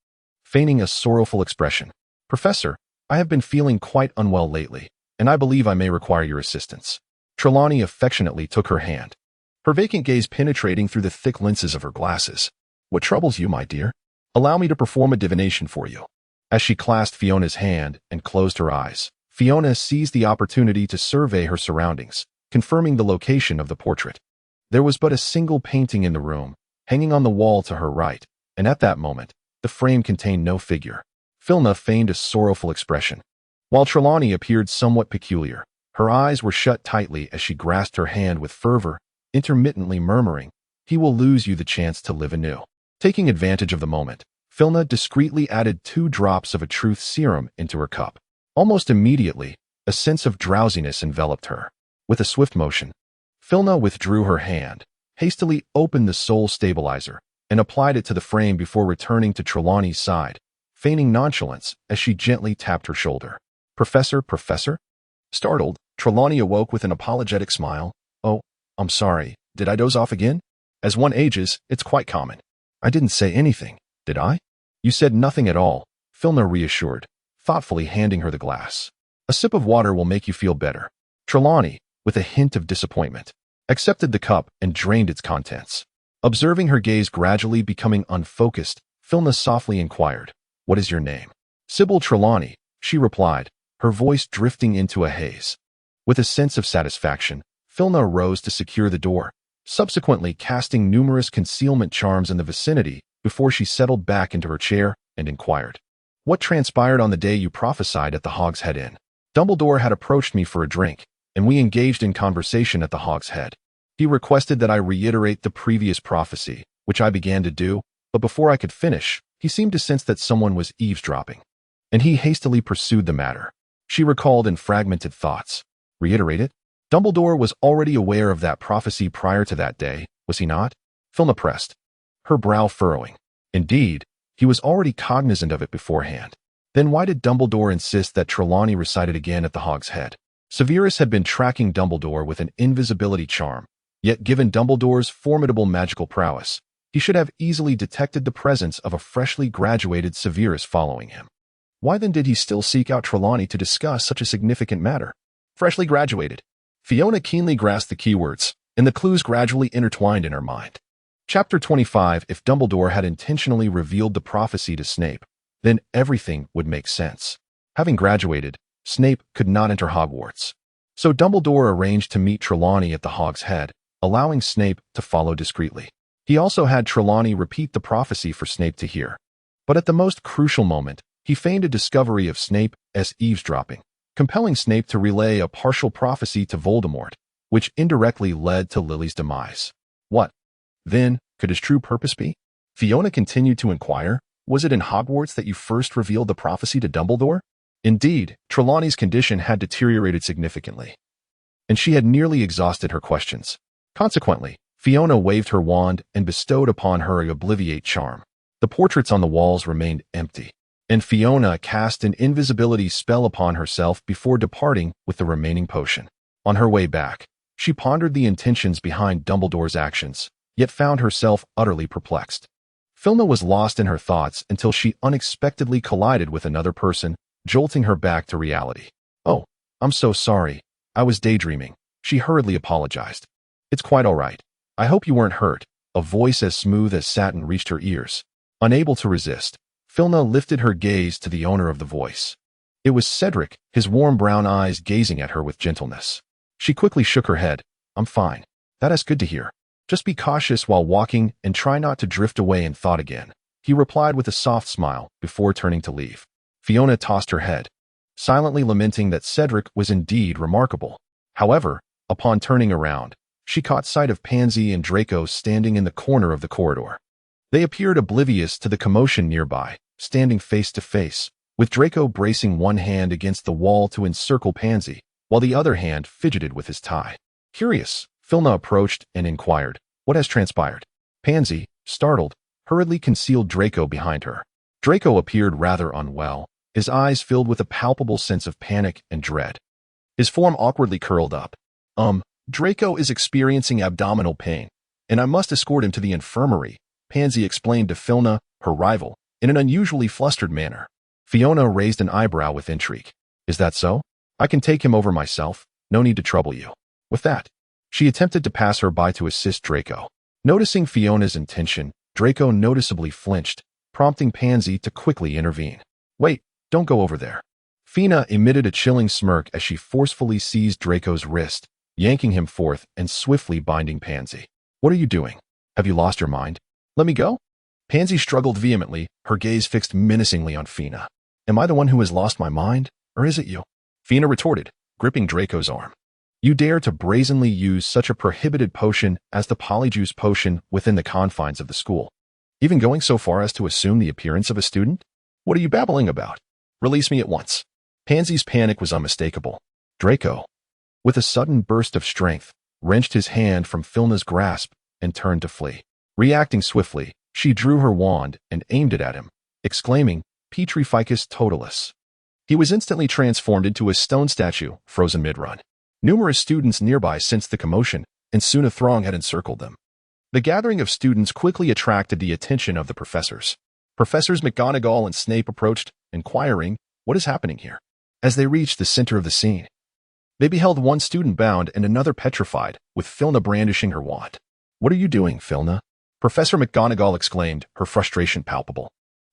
feigning a sorrowful expression. "Professor, I have been feeling quite unwell lately, and I believe I may require your assistance." Trelawney affectionately took her hand, her vacant gaze penetrating through the thick lenses of her glasses. "What troubles you, my dear? Allow me to perform a divination for you." As she clasped Fiona's hand and closed her eyes, Fiona seized the opportunity to survey her surroundings, confirming the location of the portrait. There was but a single painting in the room, hanging on the wall to her right, and at that moment, the frame contained no figure. Filna feigned a sorrowful expression, while Trelawney appeared somewhat peculiar. Her eyes were shut tightly as she grasped her hand with fervor, intermittently murmuring, "He will lose you the chance to live anew." Taking advantage of the moment, Filna discreetly added 2 drops of a truth serum into her cup. Almost immediately, a sense of drowsiness enveloped her. With a swift motion, Filna withdrew her hand, hastily opened the soul stabilizer, and applied it to the frame before returning to Trelawney's side, feigning nonchalance as she gently tapped her shoulder. Professor?" Startled, Trelawney awoke with an apologetic smile. "Oh, I'm sorry. Did I doze off again? As one ages, it's quite common." "I didn't say anything, did I?" "You said nothing at all," Filna reassured, thoughtfully handing her the glass. "A sip of water will make you feel better." Trelawney, with a hint of disappointment, accepted the cup and drained its contents. Observing her gaze gradually becoming unfocused, Filna softly inquired, "What is your name?" "Sybil Trelawney," she replied, her voice drifting into a haze. With a sense of satisfaction, Filna rose to secure the door, subsequently casting numerous concealment charms in the vicinity before she settled back into her chair and inquired, "What transpired on the day you prophesied at the Hog's Head Inn?" "Dumbledore had approached me for a drink, and we engaged in conversation at the Hog's Head. He requested that I reiterate the previous prophecy, which I began to do, but before I could finish, he seemed to sense that someone was eavesdropping, and he hastily pursued the matter." She recalled in fragmented thoughts. Reiterate it? Dumbledore was already aware of that prophecy prior to that day, was he not? Filna pressed, her brow furrowing. Indeed, he was already cognizant of it beforehand. Then why did Dumbledore insist that Trelawney recite it again at the Hog's Head? Severus had been tracking Dumbledore with an invisibility charm, yet given Dumbledore's formidable magical prowess, he should have easily detected the presence of a freshly graduated Severus following him. Why then did he still seek out Trelawney to discuss such a significant matter? Freshly graduated. Fiona keenly grasped the keywords, and the clues gradually intertwined in her mind. Chapter 25. If Dumbledore had intentionally revealed the prophecy to Snape, then everything would make sense. Having graduated, Snape could not enter Hogwarts. So Dumbledore arranged to meet Trelawney at the Hog's Head, allowing Snape to follow discreetly. He also had Trelawney repeat the prophecy for Snape to hear. But at the most crucial moment, he feigned a discovery of Snape as eavesdropping, compelling Snape to relay a partial prophecy to Voldemort, which indirectly led to Lily's demise. What, then, could his true purpose be? Fiona continued to inquire, was it in Hogwarts that you first revealed the prophecy to Dumbledore? Indeed, Trelawney's condition had deteriorated significantly, and she had nearly exhausted her questions. Consequently, Fiona waved her wand and bestowed upon her a obliviate charm. The portraits on the walls remained empty, and Fiona cast an invisibility spell upon herself before departing with the remaining potion. On her way back, she pondered the intentions behind Dumbledore's actions, yet found herself utterly perplexed. Filna was lost in her thoughts until she unexpectedly collided with another person, jolting her back to reality. "Oh, I'm so sorry. I was daydreaming," she hurriedly apologized. "It's quite all right. I hope you weren't hurt." A voice as smooth as satin reached her ears. Unable to resist, Filna lifted her gaze to the owner of the voice. It was Cedric, his warm brown eyes gazing at her with gentleness. She quickly shook her head. "I'm fine. That is good to hear. Just be cautious while walking and try not to drift away in thought again," he replied with a soft smile before turning to leave. Fiona tossed her head, silently lamenting that Cedric was indeed remarkable. However, upon turning around, she caught sight of Pansy and Draco standing in the corner of the corridor. They appeared oblivious to the commotion nearby, standing face to face, with Draco bracing one hand against the wall to encircle Pansy, while the other hand fidgeted with his tie. Curious, Filna approached and inquired, "What has transpired?" Pansy, startled, hurriedly concealed Draco behind her. Draco appeared rather unwell, his eyes filled with a palpable sense of panic and dread. His form awkwardly curled up. Draco is experiencing abdominal pain, and I must escort him to the infirmary," Pansy explained to Filna, her rival, in an unusually flustered manner. Fiona raised an eyebrow with intrigue. "Is that so? I can take him over myself. No need to trouble you." With that, she attempted to pass her by to assist Draco. Noticing Fiona's intention, Draco noticeably flinched, prompting Pansy to quickly intervene. "Wait, don't go over there." Fina emitted a chilling smirk as she forcefully seized Draco's wrist, yanking him forth and swiftly binding Pansy. "What are you doing? Have you lost your mind? Let me go?" Pansy struggled vehemently, her gaze fixed menacingly on Fina. "Am I the one who has lost my mind, or is it you?" Fina retorted, gripping Draco's arm. "You dare to brazenly use such a prohibited potion as the Polyjuice potion within the confines of the school, even going so far as to assume the appearance of a student? What are you babbling about? Release me at once." Pansy's panic was unmistakable. Draco, with a sudden burst of strength, wrenched his hand from Filna's grasp and turned to flee. Reacting swiftly, she drew her wand and aimed it at him, exclaiming, "Petrificus totalis." He was instantly transformed into a stone statue, frozen mid-run. Numerous students nearby sensed the commotion, and soon a throng had encircled them. The gathering of students quickly attracted the attention of the professors. Professors McGonagall and Snape approached, inquiring, "What is happening here?" As they reached the center of the scene, they beheld one student bound and another petrified, with Filna brandishing her wand. "What are you doing, Filna?" Professor McGonagall exclaimed, her frustration palpable.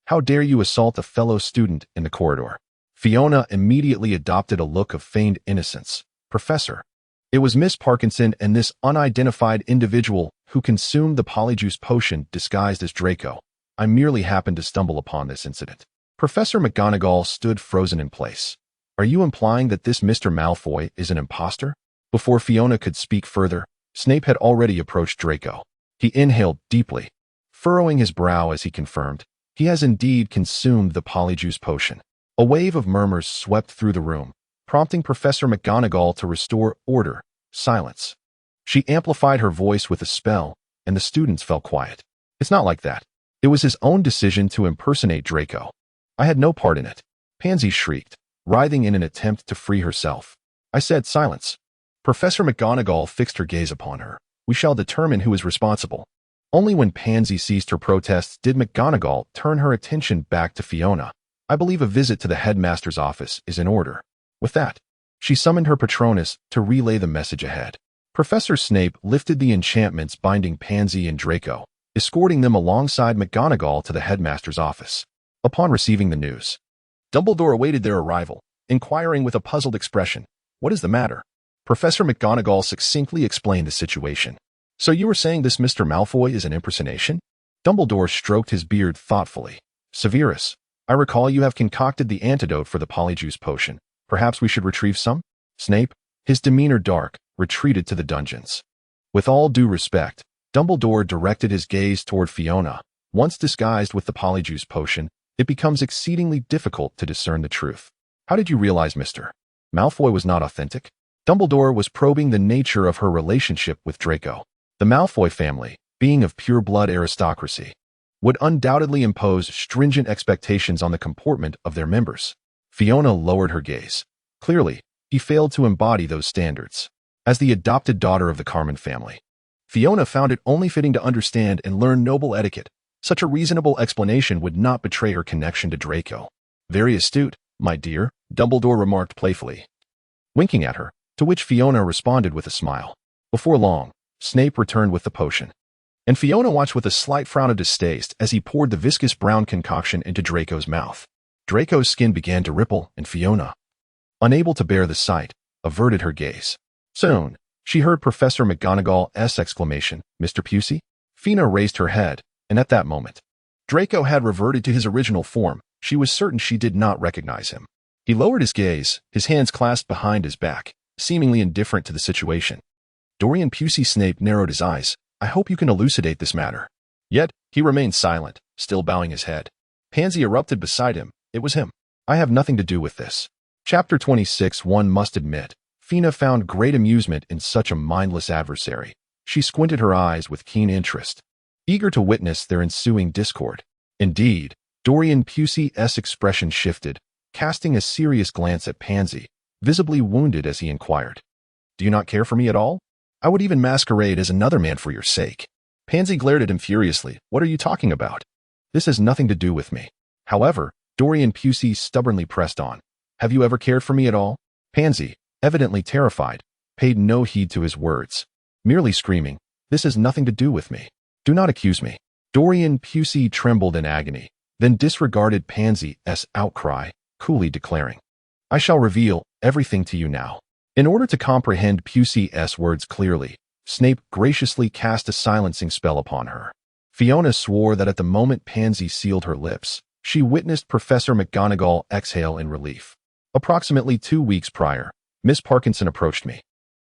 "How dare you assault a fellow student in the corridor?" Fiona immediately adopted a look of feigned innocence. "Professor, It was Miss Parkinson and this unidentified individual who consumed the polyjuice potion disguised as Draco. I merely happened to stumble upon this incident. Professor McGonagall stood frozen in place. Are you implying that this Mr. Malfoy is an imposter? Before Fiona could speak further, Snape had already approached Draco. He inhaled deeply, furrowing his brow as he confirmed, he has indeed consumed the polyjuice potion. A wave of murmurs swept through the room, prompting Professor McGonagall to restore order, silence. She amplified her voice with a spell, and the students fell quiet. It's not like that. It was his own decision to impersonate Draco. I had no part in it. Pansy shrieked, writhing in an attempt to free herself. I said silence. Professor McGonagall fixed her gaze upon her. We shall determine who is responsible. Only when Pansy ceased her protests did McGonagall turn her attention back to Fiona. I believe a visit to the headmaster's office is in order. With that, she summoned her Patronus to relay the message ahead. Professor Snape lifted the enchantments binding Pansy and Draco, escorting them alongside McGonagall to the headmaster's office. Upon receiving the news, Dumbledore awaited their arrival, inquiring with a puzzled expression, "What is the matter?" Professor McGonagall succinctly explained the situation. "So you were saying this Mr. Malfoy is an impersonation?" Dumbledore stroked his beard thoughtfully. "Severus, I recall you have concocted the antidote for the polyjuice potion. Perhaps we should retrieve some?" Snape, his demeanor dark, retreated to the dungeons. With all due respect, Dumbledore directed his gaze toward Fiona. Once disguised with the polyjuice potion, it becomes exceedingly difficult to discern the truth. How did you realize Mr. Malfoy was not authentic? Dumbledore was probing the nature of her relationship with Draco. The Malfoy family, being of pure-blood aristocracy, would undoubtedly impose stringent expectations on the comportment of their members. Fiona lowered her gaze. Clearly, he failed to embody those standards. As the adopted daughter of the Carmen family, Fiona found it only fitting to understand and learn noble etiquette. Such a reasonable explanation would not betray her connection to Draco. "Very astute, my dear," Dumbledore remarked playfully, winking at her, to which Fiona responded with a smile. Before long, Snape returned with the potion, and Fiona watched with a slight frown of distaste as he poured the viscous brown concoction into Draco's mouth. Draco's skin began to ripple, and Fiona, unable to bear the sight, averted her gaze. Soon, she heard Professor McGonagall's exclamation, "Mr. Pusey?" Fiona raised her head, and at that moment, Draco had reverted to his original form. She was certain she did not recognize him. He lowered his gaze, his hands clasped behind his back, seemingly indifferent to the situation. Dorian Pusey. Snape narrowed his eyes. "I hope you can elucidate this matter." Yet, he remained silent, still bowing his head. Pansy erupted beside him. "It was him. I have nothing to do with this." Chapter 26. One must admit, Fiona found great amusement in such a mindless adversary. She squinted her eyes with keen interest, eager to witness their ensuing discord. Indeed, Dorian Pusey's expression shifted, casting a serious glance at Pansy, visibly wounded as he inquired, "Do you not care for me at all? I would even masquerade as another man for your sake." Pansy glared at him furiously. "What are you talking about? This has nothing to do with me." However, Dorian Pusey stubbornly pressed on. "Have you ever cared for me at all?" Pansy, evidently terrified, paid no heed to his words, merely screaming, "This has nothing to do with me. Do not accuse me." Dorian Pusey trembled in agony, then disregarded Pansy's outcry, coolly declaring, "I shall reveal everything to you now." In order to comprehend Pusey's words clearly, Snape graciously cast a silencing spell upon her. Fiona swore that at the moment Pansy sealed her lips, she witnessed Professor McGonagall exhale in relief. Approximately 2 weeks prior, Miss Parkinson approached me,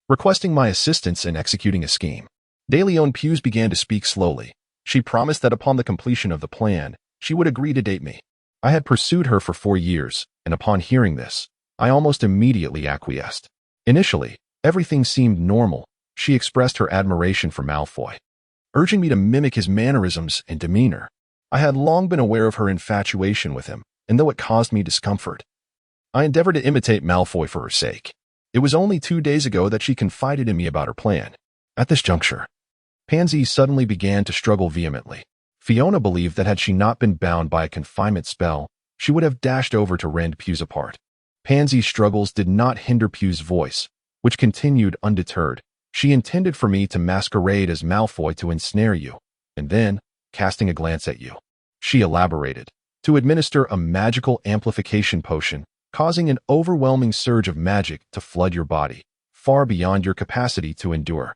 requesting my assistance in executing a scheme. De Leon Puys began to speak slowly. She promised that upon the completion of the plan, she would agree to date me. I had pursued her for 4 years, and upon hearing this, I almost immediately acquiesced. Initially, everything seemed normal. She expressed her admiration for Malfoy, urging me to mimic his mannerisms and demeanor. I had long been aware of her infatuation with him, and though it caused me discomfort, I endeavored to imitate Malfoy for her sake. It was only 2 days ago that she confided in me about her plan. At this juncture, Pansy suddenly began to struggle vehemently. Fiona believed that had she not been bound by a confinement spell, she would have dashed over to rend Puys apart. Pansy's struggles did not hinder Puys' voice, which continued undeterred. "She intended for me to masquerade as Malfoy to ensnare you, and then, casting a glance at you," she elaborated, "to administer a magical amplification potion, causing an overwhelming surge of magic to flood your body." far beyond your capacity to endure,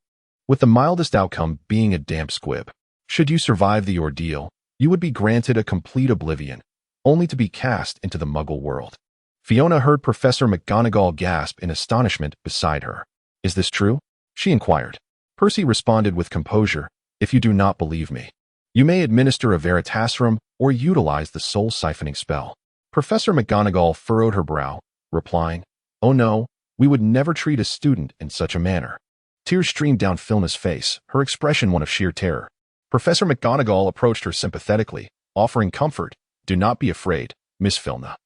with the mildest outcome being a damp squib. Should you survive the ordeal, you would be granted a complete oblivion, only to be cast into the Muggle world. Fiona heard Professor McGonagall gasp in astonishment beside her. "Is this true?" she inquired. Percy responded with composure, "If you do not believe me, you may administer a Veritaserum or utilize the soul-siphoning spell." Professor McGonagall furrowed her brow, replying, "Oh no, we would never treat a student in such a manner." Tears streamed down Filna's face, her expression one of sheer terror. Professor McGonagall approached her sympathetically, offering comfort. "Do not be afraid, Miss Filna.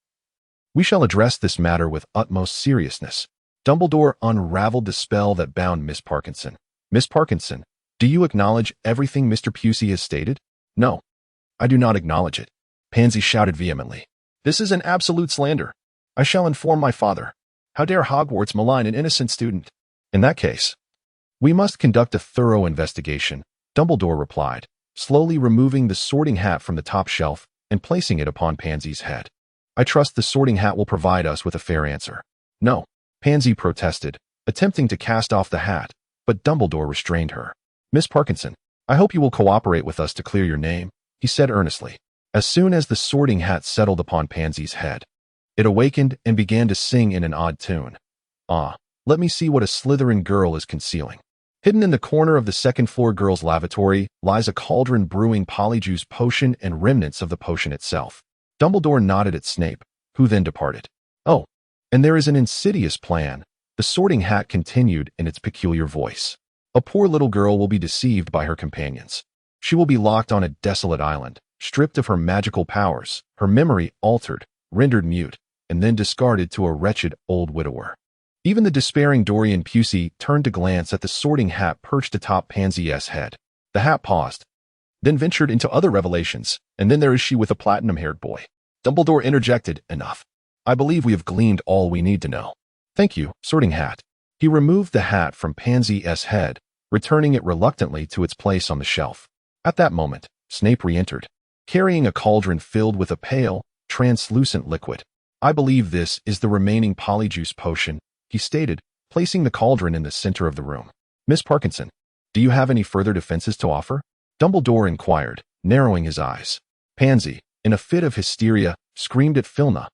We shall address this matter with utmost seriousness." Dumbledore unraveled the spell that bound Miss Parkinson. "Miss Parkinson, do you acknowledge everything Mr. Pusey has stated?" "No, I do not acknowledge it," Pansy shouted vehemently. "This is an absolute slander. I shall inform my father. How dare Hogwarts malign an innocent student?" "In that case, we must conduct a thorough investigation," Dumbledore replied, slowly removing the sorting hat from the top shelf and placing it upon Pansy's head. "I trust the sorting hat will provide us with a fair answer." "No," Pansy protested, attempting to cast off the hat, but Dumbledore restrained her. "Miss Parkinson, I hope you will cooperate with us to clear your name," he said earnestly. As soon as the sorting hat settled upon Pansy's head, it awakened and began to sing in an odd tune. "Ah, let me see what a Slytherin girl is concealing." Hidden in the corner of the second-floor girls' lavatory lies a cauldron brewing polyjuice potion and remnants of the potion itself. Dumbledore nodded at Snape, who then departed. "Oh, and there is an insidious plan," the sorting hat continued in its peculiar voice. "A poor little girl will be deceived by her companions. She will be locked on a desolate island, stripped of her magical powers, her memory altered, rendered mute, and then discarded to a wretched old widower." Even the despairing Dorian Pusey turned to glance at the sorting hat perched atop Pansy's head. The hat paused, then ventured into other revelations, "And then there is she with a platinum-haired boy." Dumbledore interjected, "Enough. I believe we have gleaned all we need to know." "Thank you, sorting hat." He removed the hat from Pansy's head, returning it reluctantly to its place on the shelf. At that moment, Snape re-entered, carrying a cauldron filled with a pale, translucent liquid. "I believe this is the remaining polyjuice potion," he stated, placing the cauldron in the center of the room. "Miss Parkinson, do you have any further defenses to offer?" Dumbledore inquired, narrowing his eyes. Pansy, in a fit of hysteria, screamed at Filna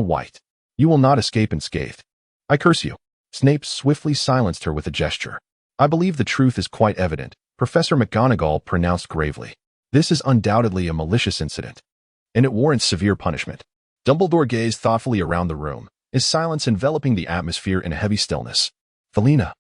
White. "You will not escape unscathed. I curse you." Snape swiftly silenced her with a gesture. "I believe the truth is quite evident," Professor McGonagall pronounced gravely. "This is undoubtedly a malicious incident, and it warrants severe punishment." Dumbledore gazed thoughtfully around the room, his silence enveloping the atmosphere in a heavy stillness. Felina,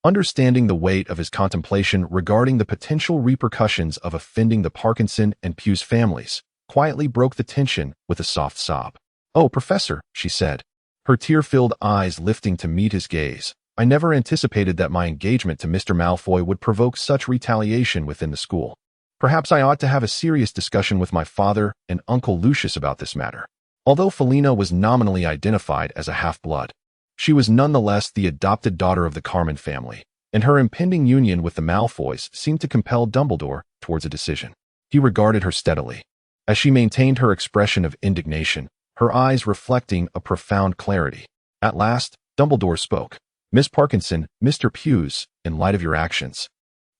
understanding the weight of his contemplation regarding the potential repercussions of offending the Parkinson and Puce families, quietly broke the tension with a soft sob. "Oh, Professor," she said, her tear-filled eyes lifting to meet his gaze, "I never anticipated that my engagement to Mr. Malfoy would provoke such retaliation within the school. Perhaps I ought to have a serious discussion with my father and Uncle Lucius about this matter." Although Felina was nominally identified as a half-blood, she was nonetheless the adopted daughter of the Carmen family, and her impending union with the Malfoys seemed to compel Dumbledore towards a decision. He regarded her steadily, as she maintained her expression of indignation, her eyes reflecting a profound clarity. At last, Dumbledore spoke. "Miss Parkinson, Mr. Puce, in light of your actions,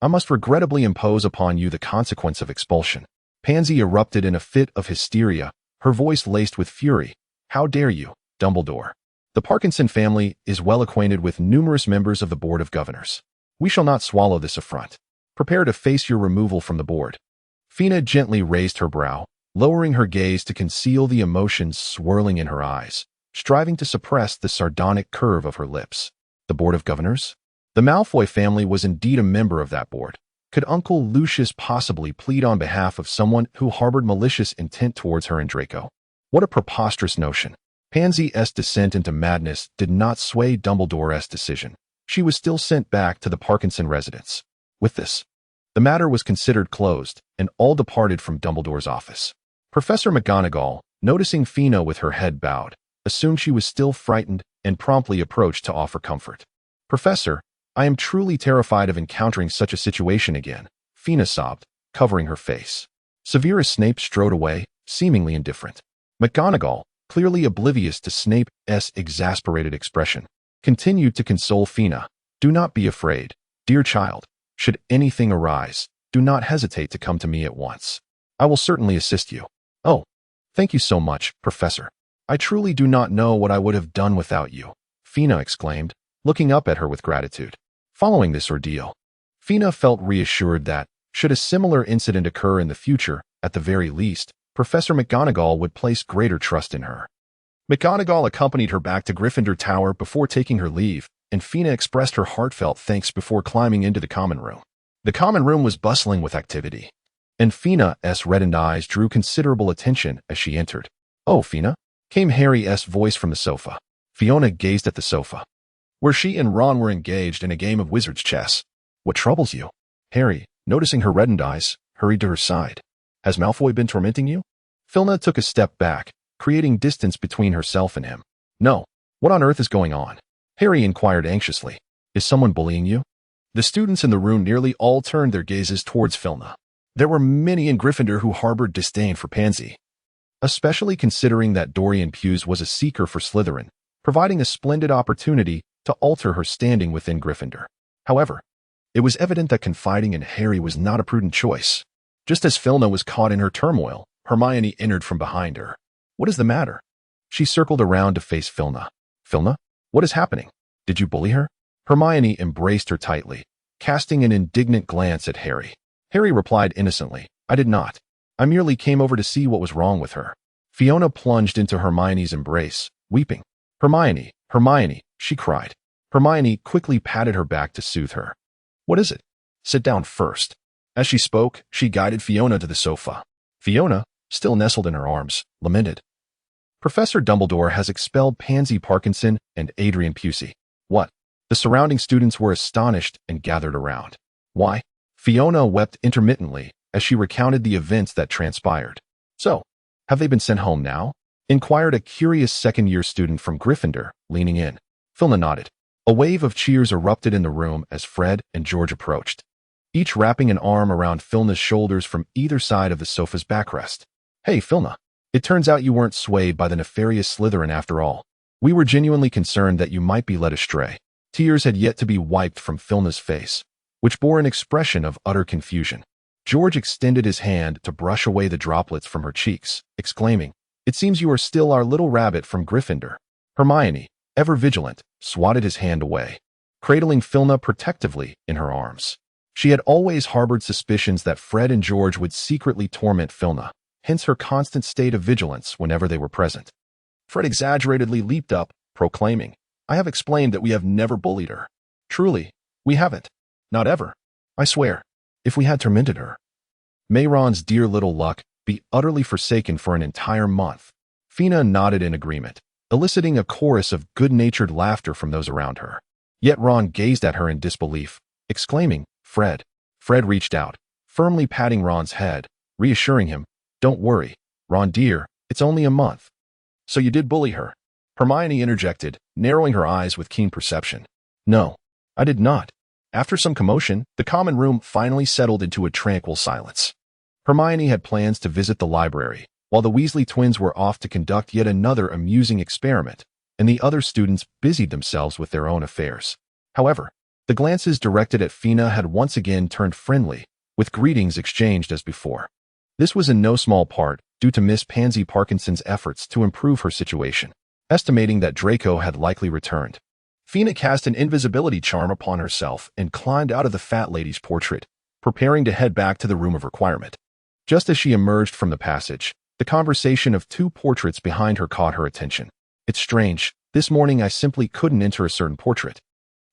I must regrettably impose upon you the consequence of expulsion." Pansy erupted in a fit of hysteria, her voice laced with fury. "How dare you, Dumbledore? The Parkinson family is well acquainted with numerous members of the Board of Governors. We shall not swallow this affront. Prepare to face your removal from the board." Fina gently raised her brow, lowering her gaze to conceal the emotions swirling in her eyes, striving to suppress the sardonic curve of her lips. The Board of Governors? The Malfoy family was indeed a member of that board. Could Uncle Lucius possibly plead on behalf of someone who harbored malicious intent towards her and Draco? What a preposterous notion. Pansy's descent into madness did not sway Dumbledore's decision. She was still sent back to the Parkinson residence. With this, the matter was considered closed, and all departed from Dumbledore's office. Professor McGonagall, noticing Fina with her head bowed, assumed she was still frightened and promptly approached to offer comfort. "Professor, I am truly terrified of encountering such a situation again," Fina sobbed, covering her face. Severus Snape strode away, seemingly indifferent. McGonagall, clearly oblivious to Snape's exasperated expression, continued to console Fina. Do not be afraid, dear child. Should anything arise, do not hesitate to come to me at once. I will certainly assist you. Oh, thank you so much, Professor. I truly do not know what I would have done without you, Fina exclaimed, looking up at her with gratitude. Following this ordeal, Fina felt reassured that, should a similar incident occur in the future, at the very least, Professor McGonagall would place greater trust in her. McGonagall accompanied her back to Gryffindor Tower before taking her leave, and Fina expressed her heartfelt thanks before climbing into the common room. The common room was bustling with activity, and Fina's reddened eyes drew considerable attention as she entered. "Oh, Fina," came Harry's voice from the sofa. Fiona gazed at the sofa, where she and Ron were engaged in a game of wizard's chess. "What troubles you?" Harry, noticing her reddened eyes, hurried to her side. "Has Malfoy been tormenting you?" Fiona took a step back, creating distance between herself and him. "No. What on earth is going on?" Harry inquired anxiously. "Is someone bullying you?" The students in the room nearly all turned their gazes towards Fiona. There were many in Gryffindor who harbored disdain for Pansy, especially considering that Dorian Pughs was a seeker for Slytherin, providing a splendid opportunity to alter her standing within Gryffindor. However, it was evident that confiding in Harry was not a prudent choice. Just as Fiona was caught in her turmoil, Hermione entered from behind her. "What is the matter?" She circled around to face Fiona. "Fiona, what is happening? Did you bully her?" Hermione embraced her tightly, casting an indignant glance at Harry. Harry replied innocently, "I did not. I merely came over to see what was wrong with her." Fiona plunged into Hermione's embrace, weeping. "Hermione, Hermione," she cried. Hermione quickly patted her back to soothe her. "What is it? Sit down first." As she spoke, she guided Fiona to the sofa. Fiona, still nestled in her arms, lamented. "Professor Dumbledore has expelled Pansy Parkinson and Adrian Pusey." "What?" The surrounding students were astonished and gathered around. "Why?" Fiona wept intermittently as she recounted the events that transpired. "So, have they been sent home now?" inquired a curious second-year student from Gryffindor, leaning in. Fiona nodded. A wave of cheers erupted in the room as Fred and George approached, each wrapping an arm around Fiona's shoulders from either side of the sofa's backrest. "Hey, Fiona, it turns out you weren't swayed by the nefarious Slytherin after all. We were genuinely concerned that you might be led astray." Tears had yet to be wiped from Fiona's face, which bore an expression of utter confusion. George extended his hand to brush away the droplets from her cheeks, exclaiming, "It seems you are still our little rabbit from Gryffindor." Hermione, ever vigilant, swatted his hand away, cradling Fiona protectively in her arms. She had always harbored suspicions that Fred and George would secretly torment Fiona, hence her constant state of vigilance whenever they were present. Fred exaggeratedly leaped up, proclaiming, "I have explained that we have never bullied her. Truly, we haven't. Not ever. I swear. If we had tormented her, may Ron's dear little Luck be utterly forsaken for an entire month." Fina nodded in agreement, eliciting a chorus of good-natured laughter from those around her. Yet Ron gazed at her in disbelief, exclaiming, "Fred." Fred reached out, firmly patting Ron's head, reassuring him, "Don't worry, Ron dear, it's only a month." "So you did bully her?" Hermione interjected, narrowing her eyes with keen perception. "No, I did not." After some commotion, the common room finally settled into a tranquil silence. Hermione had plans to visit the library, while the Weasley twins were off to conduct yet another amusing experiment, and the other students busied themselves with their own affairs. However, the glances directed at Fina had once again turned friendly, with greetings exchanged as before. This was in no small part due to Miss Pansy Parkinson's efforts to improve her situation. Estimating that Draco had likely returned, Fina cast an invisibility charm upon herself and climbed out of the fat lady's portrait, preparing to head back to the room of requirement. Just as she emerged from the passage, the conversation of two portraits behind her caught her attention. "It's strange, this morning I simply couldn't enter a certain portrait,"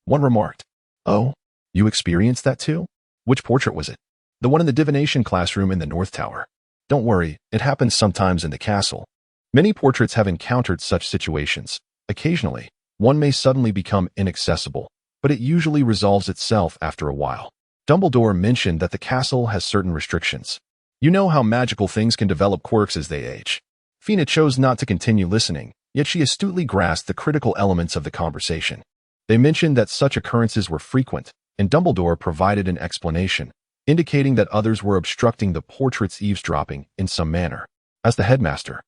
one remarked. "Oh, you experienced that too? Which portrait was it?" "The one in the divination classroom in the North Tower." "Don't worry, it happens sometimes in the castle. Many portraits have encountered such situations. Occasionally, one may suddenly become inaccessible, but it usually resolves itself after a while. Dumbledore mentioned that the castle has certain restrictions. You know how magical things can develop quirks as they age." Fina chose not to continue listening, yet she astutely grasped the critical elements of the conversation. They mentioned that such occurrences were frequent, and Dumbledore provided an explanation, indicating that others were obstructing the portrait's eavesdropping in some manner. As the headmaster,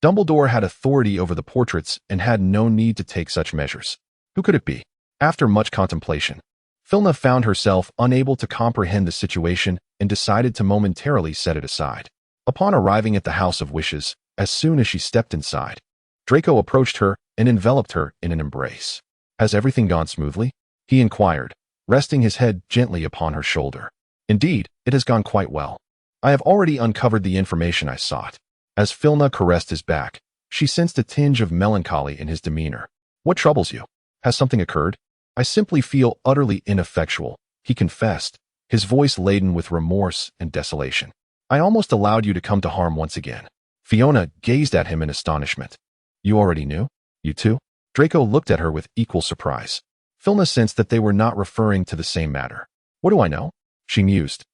Dumbledore had authority over the portraits and had no need to take such measures. Who could it be? After much contemplation, Filna found herself unable to comprehend the situation and decided to momentarily set it aside. Upon arriving at the House of Wishes, as soon as she stepped inside, Draco approached her and enveloped her in an embrace. "Has everything gone smoothly?" he inquired, resting his head gently upon her shoulder. "Indeed, it has gone quite well. I have already uncovered the information I sought." As Filna caressed his back, she sensed a tinge of melancholy in his demeanor. "What troubles you? Has something occurred?" "I simply feel utterly ineffectual," he confessed, his voice laden with remorse and desolation. "I almost allowed you to come to harm once again." Fiona gazed at him in astonishment. "You already knew? You too?" Draco looked at her with equal surprise. Filna sensed that they were not referring to the same matter. "What do I know?" she mused,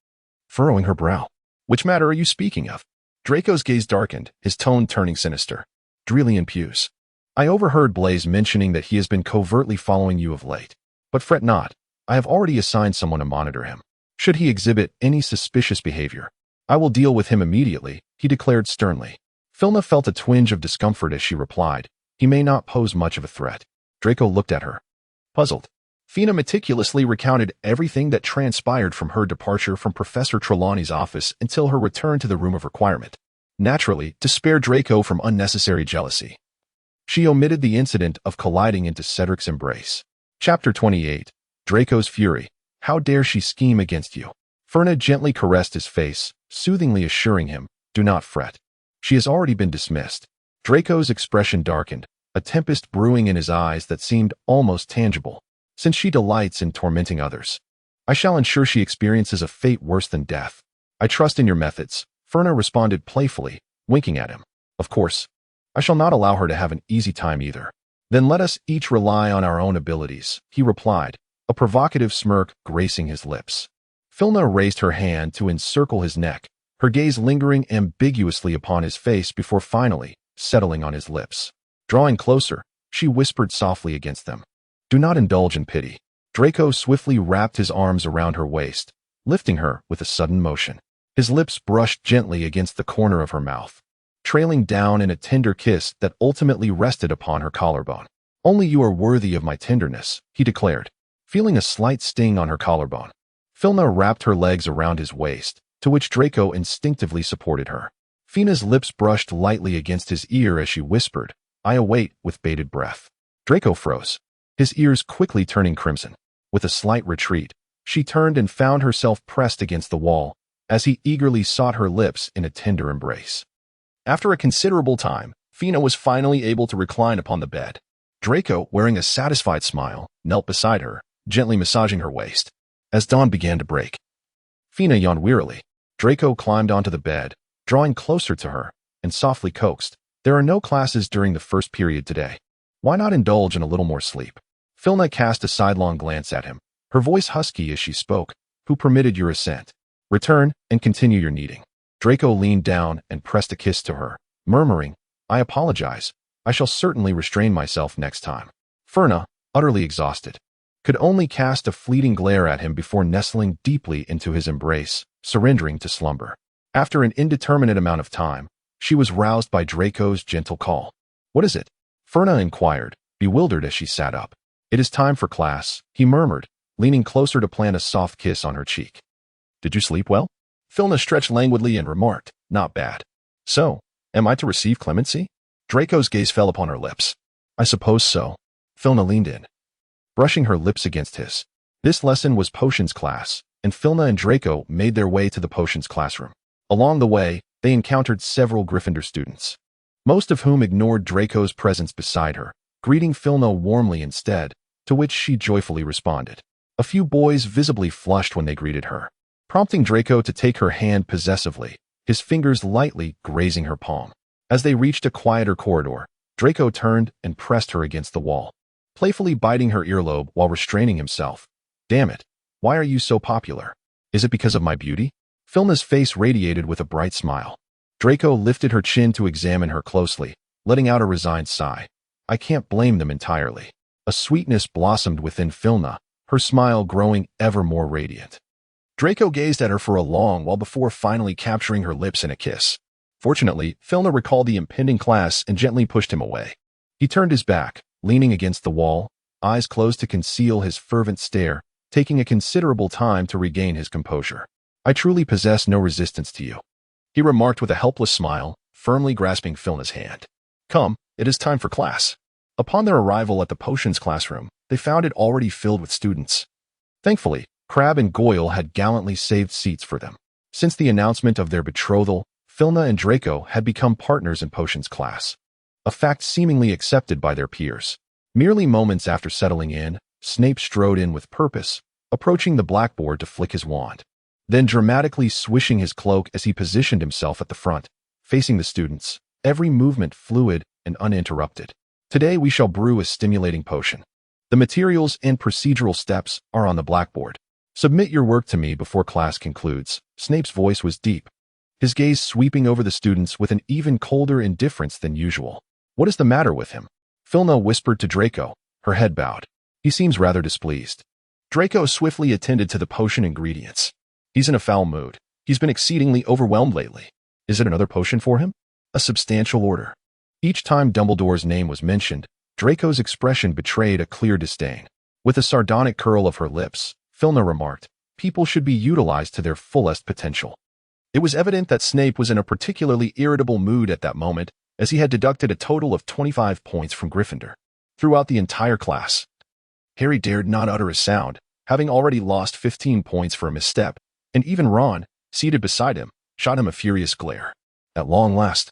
furrowing her brow. "Which matter are you speaking of?" Draco's gaze darkened, his tone turning sinister. "Drelian Pews. I overheard Blaze mentioning that he has been covertly following you of late. But fret not, I have already assigned someone to monitor him. Should he exhibit any suspicious behavior, I will deal with him immediately," he declared sternly. Filna felt a twinge of discomfort as she replied, "He may not pose much of a threat." Draco looked at her, puzzled. Fina meticulously recounted everything that transpired from her departure from Professor Trelawney's office until her return to the room of requirement. Naturally, to spare Draco from unnecessary jealousy, she omitted the incident of colliding into Cedric's embrace. Chapter 28. Draco's Fury. How dare she scheme against you? Ferna gently caressed his face, soothingly assuring him, "Do not fret. She has already been dismissed." Draco's expression darkened, a tempest brewing in his eyes that seemed almost tangible. "Since she delights in tormenting others, I shall ensure she experiences a fate worse than death." "I trust in your methods," Ferna responded playfully, winking at him. "Of course, I shall not allow her to have an easy time either." "Then let us each rely on our own abilities," he replied, a provocative smirk gracing his lips. Filna raised her hand to encircle his neck, her gaze lingering ambiguously upon his face before finally settling on his lips. Drawing closer, she whispered softly against them, "Do not indulge in pity." Draco swiftly wrapped his arms around her waist, lifting her with a sudden motion. His lips brushed gently against the corner of her mouth, trailing down in a tender kiss that ultimately rested upon her collarbone. "Only you are worthy of my tenderness," he declared, feeling a slight sting on her collarbone. Filna wrapped her legs around his waist, to which Draco instinctively supported her. Fina's lips brushed lightly against his ear as she whispered, "I await with bated breath." Draco froze, his ears quickly turning crimson. With a slight retreat, she turned and found herself pressed against the wall, as he eagerly sought her lips in a tender embrace. After a considerable time, Fina was finally able to recline upon the bed. Draco, wearing a satisfied smile, knelt beside her, gently massaging her waist. As dawn began to break, Fina yawned wearily. Draco climbed onto the bed, drawing closer to her, and softly coaxed, "There are no classes during the first period today. Why not indulge in a little more sleep?" Filna cast a sidelong glance at him, her voice husky as she spoke. "Who permitted your assent? Return and continue your kneading." Draco leaned down and pressed a kiss to her, murmuring, "I apologize. I shall certainly restrain myself next time." Ferna, utterly exhausted, could only cast a fleeting glare at him before nestling deeply into his embrace, surrendering to slumber. After an indeterminate amount of time, she was roused by Draco's gentle call. "What is it?" Ferna inquired, bewildered as she sat up. "It is time for class," he murmured, leaning closer to plant a soft kiss on her cheek. "Did you sleep well?" Filna stretched languidly and remarked, "Not bad." "So, am I to receive clemency?" Draco's gaze fell upon her lips. "I suppose so." Filna leaned in, brushing her lips against his. This lesson was potions class, and Filna and Draco made their way to the potions classroom. Along the way, they encountered several Gryffindor students, most of whom ignored Draco's presence beside her, greeting Filna warmly instead, to which she joyfully responded. A few boys visibly flushed when they greeted her, prompting Draco to take her hand possessively, his fingers lightly grazing her palm. As they reached a quieter corridor, Draco turned and pressed her against the wall, playfully biting her earlobe while restraining himself. "Damn it, why are you so popular? Is it because of my beauty?" Filna's face radiated with a bright smile. Draco lifted her chin to examine her closely, letting out a resigned sigh. "I can't blame them entirely." A sweetness blossomed within Filna, her smile growing ever more radiant. Draco gazed at her for a long while before finally capturing her lips in a kiss. Fortunately, Filna recalled the impending class and gently pushed him away. He turned his back, leaning against the wall, eyes closed to conceal his fervent stare, taking a considerable time to regain his composure. "I truly possess no resistance to you," he remarked with a helpless smile, firmly grasping Filna's hand. "Come, it is time for class." Upon their arrival at the potions classroom, they found it already filled with students. Thankfully, Crab and Goyle had gallantly saved seats for them. Since the announcement of their betrothal, Filna and Draco had become partners in potions class, a fact seemingly accepted by their peers. Merely moments after settling in, Snape strode in with purpose, approaching the blackboard to flick his wand, then dramatically swishing his cloak as he positioned himself at the front, facing the students, every movement fluid and uninterrupted. "Today we shall brew a stimulating potion. The materials and procedural steps are on the blackboard. Submit your work to me before class concludes." Snape's voice was deep, his gaze sweeping over the students with an even colder indifference than usual. "What is the matter with him?" Filna whispered to Draco, her head bowed. "He seems rather displeased." Draco swiftly attended to the potion ingredients. "He's in a foul mood. He's been exceedingly overwhelmed lately. Is it another potion for him?" A substantial order. Each time Dumbledore's name was mentioned, Draco's expression betrayed a clear disdain. With a sardonic curl of her lips, Filna remarked, "People should be utilized to their fullest potential." It was evident that Snape was in a particularly irritable mood at that moment, as he had deducted a total of 25 points from Gryffindor. Throughout the entire class, Harry dared not utter a sound, having already lost 15 points for a misstep, and even Ron, seated beside him, shot him a furious glare. At long last,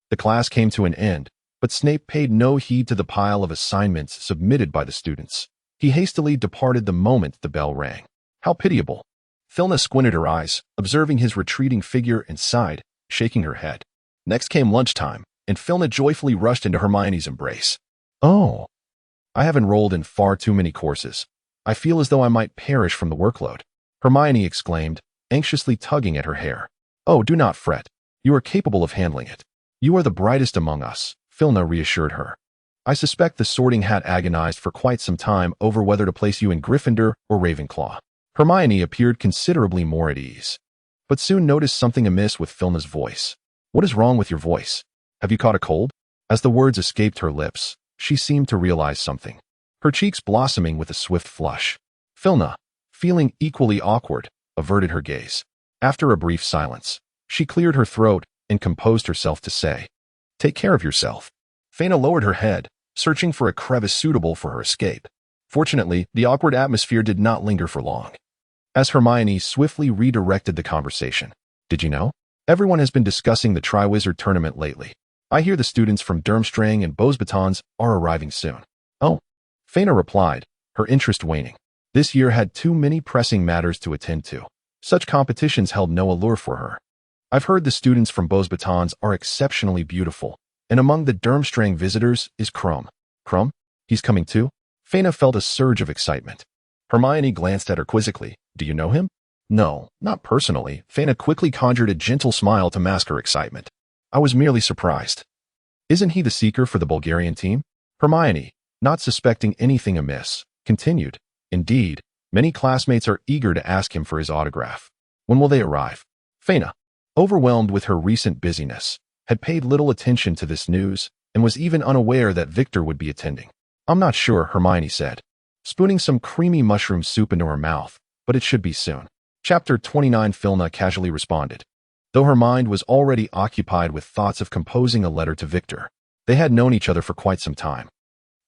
the class came to an end, but Snape paid no heed to the pile of assignments submitted by the students. He hastily departed the moment the bell rang. How pitiable! Filna squinted her eyes, observing his retreating figure, and sighed, shaking her head. Next came lunchtime, and Filna joyfully rushed into Hermione's embrace. "Oh, I have enrolled in far too many courses. I feel as though I might perish from the workload," Hermione exclaimed, anxiously tugging at her hair. "Oh, do not fret. You are capable of handling it. You are the brightest among us," Filna reassured her. "I suspect the Sorting Hat agonized for quite some time over whether to place you in Gryffindor or Ravenclaw." Hermione appeared considerably more at ease, but soon noticed something amiss with Filna's voice. "What is wrong with your voice? Have you caught a cold?" As the words escaped her lips, she seemed to realize something, her cheeks blossoming with a swift flush. Filna, feeling equally awkward, averted her gaze. After a brief silence, she cleared her throat and composed herself to say, "Take care of yourself." Fana lowered her head, searching for a crevice suitable for her escape. Fortunately, the awkward atmosphere did not linger for long, as Hermione swiftly redirected the conversation. "Did you know? Everyone has been discussing the Triwizard Tournament lately. I hear the students from Durmstrang and Beauxbatons are arriving soon." "Oh," Fana replied, her interest waning. This year had too many pressing matters to attend to. Such competitions held no allure for her. "I've heard the students from Beauxbatons are exceptionally beautiful, and among the Durmstrang visitors is Krum." "Krum? He's coming too?" Fana felt a surge of excitement. Hermione glanced at her quizzically. "Do you know him?" "No, not personally." Fana quickly conjured a gentle smile to mask her excitement. "I was merely surprised." "Isn't he the seeker for the Bulgarian team?" Hermione, not suspecting anything amiss, continued. "Indeed, many classmates are eager to ask him for his autograph." "When will they arrive?" Fana, overwhelmed with her recent busyness, had paid little attention to this news and was even unaware that Victor would be attending. "I'm not sure," Hermione said, spooning some creamy mushroom soup into her mouth, "but it should be soon." Chapter 29. Filna casually responded, though her mind was already occupied with thoughts of composing a letter to Victor. They had known each other for quite some time,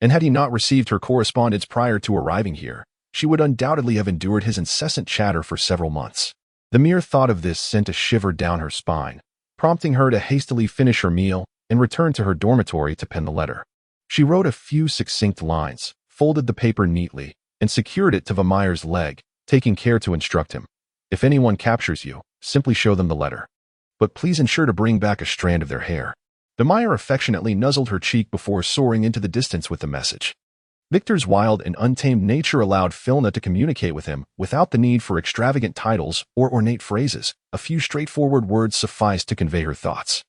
and had he not received her correspondence prior to arriving here, she would undoubtedly have endured his incessant chatter for several months. The mere thought of this sent a shiver down her spine, prompting her to hastily finish her meal and return to her dormitory to pen the letter. She wrote a few succinct lines, folded the paper neatly, and secured it to Vermeer's leg, taking care to instruct him. "If anyone captures you, simply show them the letter. But please ensure to bring back a strand of their hair." Vermeer affectionately nuzzled her cheek before soaring into the distance with the message. Victor's wild and untamed nature allowed Filna to communicate with him without the need for extravagant titles or ornate phrases. A few straightforward words sufficed to convey her thoughts.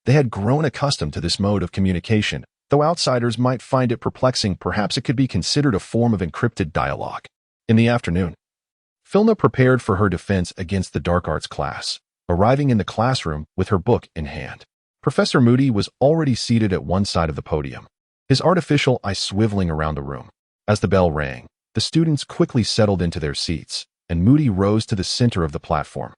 They had grown accustomed to this mode of communication. Though outsiders might find it perplexing, perhaps it could be considered a form of encrypted dialogue. In the afternoon, Filna prepared for her defense against the dark arts class, arriving in the classroom with her book in hand. Professor Moody was already seated at one side of the podium, his artificial eye swiveling around the room. As the bell rang, the students quickly settled into their seats, and Moody rose to the center of the platform,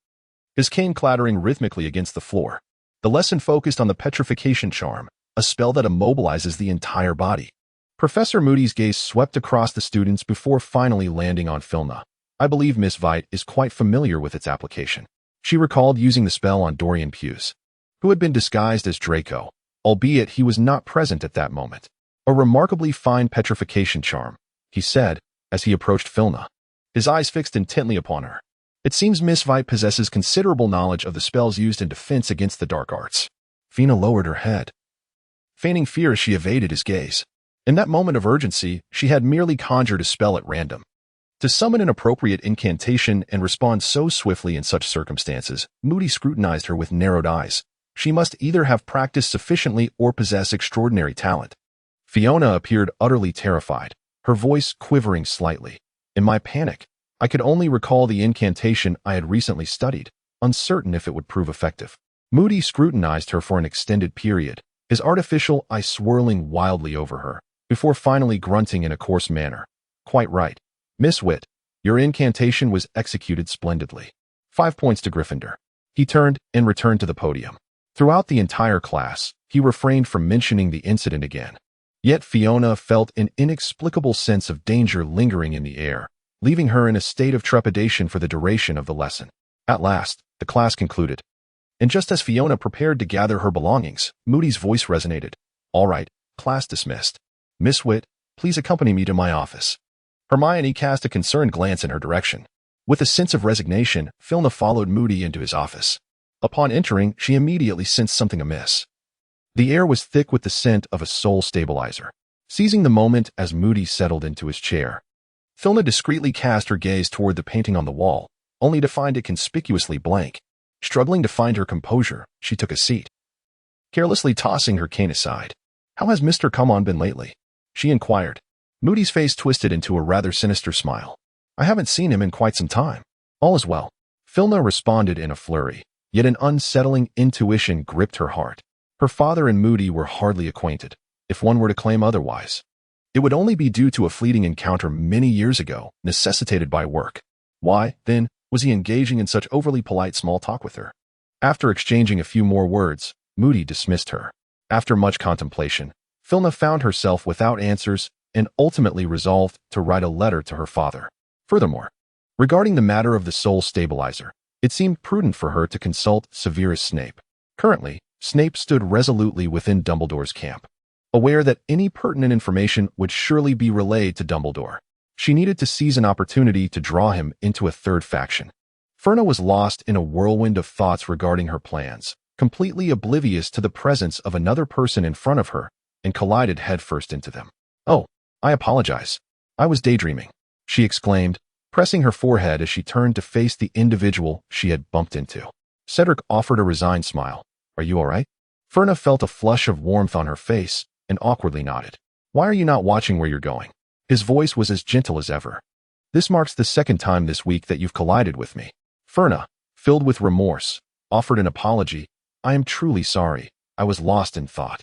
his cane clattering rhythmically against the floor. The lesson focused on the petrification charm, a spell that immobilizes the entire body. Professor Moody's gaze swept across the students before finally landing on Filna. I believe Miss Veit is quite familiar with its application. She recalled using the spell on Dorian Pughs, who had been disguised as Draco, albeit he was not present at that moment. A remarkably fine petrification charm, he said, as he approached Filna, his eyes fixed intently upon her. It seems Miss Veit possesses considerable knowledge of the spells used in defense against the dark arts. Fina lowered her head, feigning fear as she evaded his gaze. In that moment of urgency, she had merely conjured a spell at random. To summon an appropriate incantation and respond so swiftly in such circumstances, Moody scrutinized her with narrowed eyes. She must either have practiced sufficiently or possess extraordinary talent. Fiona appeared utterly terrified, her voice quivering slightly. In my panic, I could only recall the incantation I had recently studied, uncertain if it would prove effective. Moody scrutinized her for an extended period, his artificial eye swirling wildly over her, before finally grunting in a coarse manner. Quite right. Miss Witt, your incantation was executed splendidly. 5 points to Gryffindor. He turned and returned to the podium. Throughout the entire class, he refrained from mentioning the incident again. Yet Fiona felt an inexplicable sense of danger lingering in the air, leaving her in a state of trepidation for the duration of the lesson. At last, the class concluded. And just as Fiona prepared to gather her belongings, Moody's voice resonated. All right, class dismissed. Miss Witt, please accompany me to my office. Hermione cast a concerned glance in her direction. With a sense of resignation, Filna followed Moody into his office. Upon entering, she immediately sensed something amiss. The air was thick with the scent of a soul stabilizer. Seizing the moment as Moody settled into his chair, Filna discreetly cast her gaze toward the painting on the wall, only to find it conspicuously blank. Struggling to find her composure, she took a seat, carelessly tossing her cane aside. How has Mr. Come On been lately? She inquired. Moody's face twisted into a rather sinister smile. I haven't seen him in quite some time. All is well. Filna responded in a flurry, yet an unsettling intuition gripped her heart. Her father and Moody were hardly acquainted. If one were to claim otherwise, it would only be due to a fleeting encounter many years ago, necessitated by work. Why, then, was he engaging in such overly polite small talk with her? After exchanging a few more words, Moody dismissed her. After much contemplation, Filna found herself without answers and ultimately resolved to write a letter to her father. Furthermore, regarding the matter of the soul stabilizer, it seemed prudent for her to consult Severus Snape. Currently, Snape stood resolutely within Dumbledore's camp, aware that any pertinent information would surely be relayed to Dumbledore. She needed to seize an opportunity to draw him into a third faction. Ferna was lost in a whirlwind of thoughts regarding her plans, completely oblivious to the presence of another person in front of her, and collided headfirst into them. Oh, I apologize. I was daydreaming, she exclaimed, pressing her forehead as she turned to face the individual she had bumped into. Cedric offered a resigned smile. Are you all right? Ferna felt a flush of warmth on her face and awkwardly nodded. Why are you not watching where you're going? His voice was as gentle as ever. This marks the second time this week that you've collided with me. Ferna, filled with remorse, offered an apology. I am truly sorry. I was lost in thought.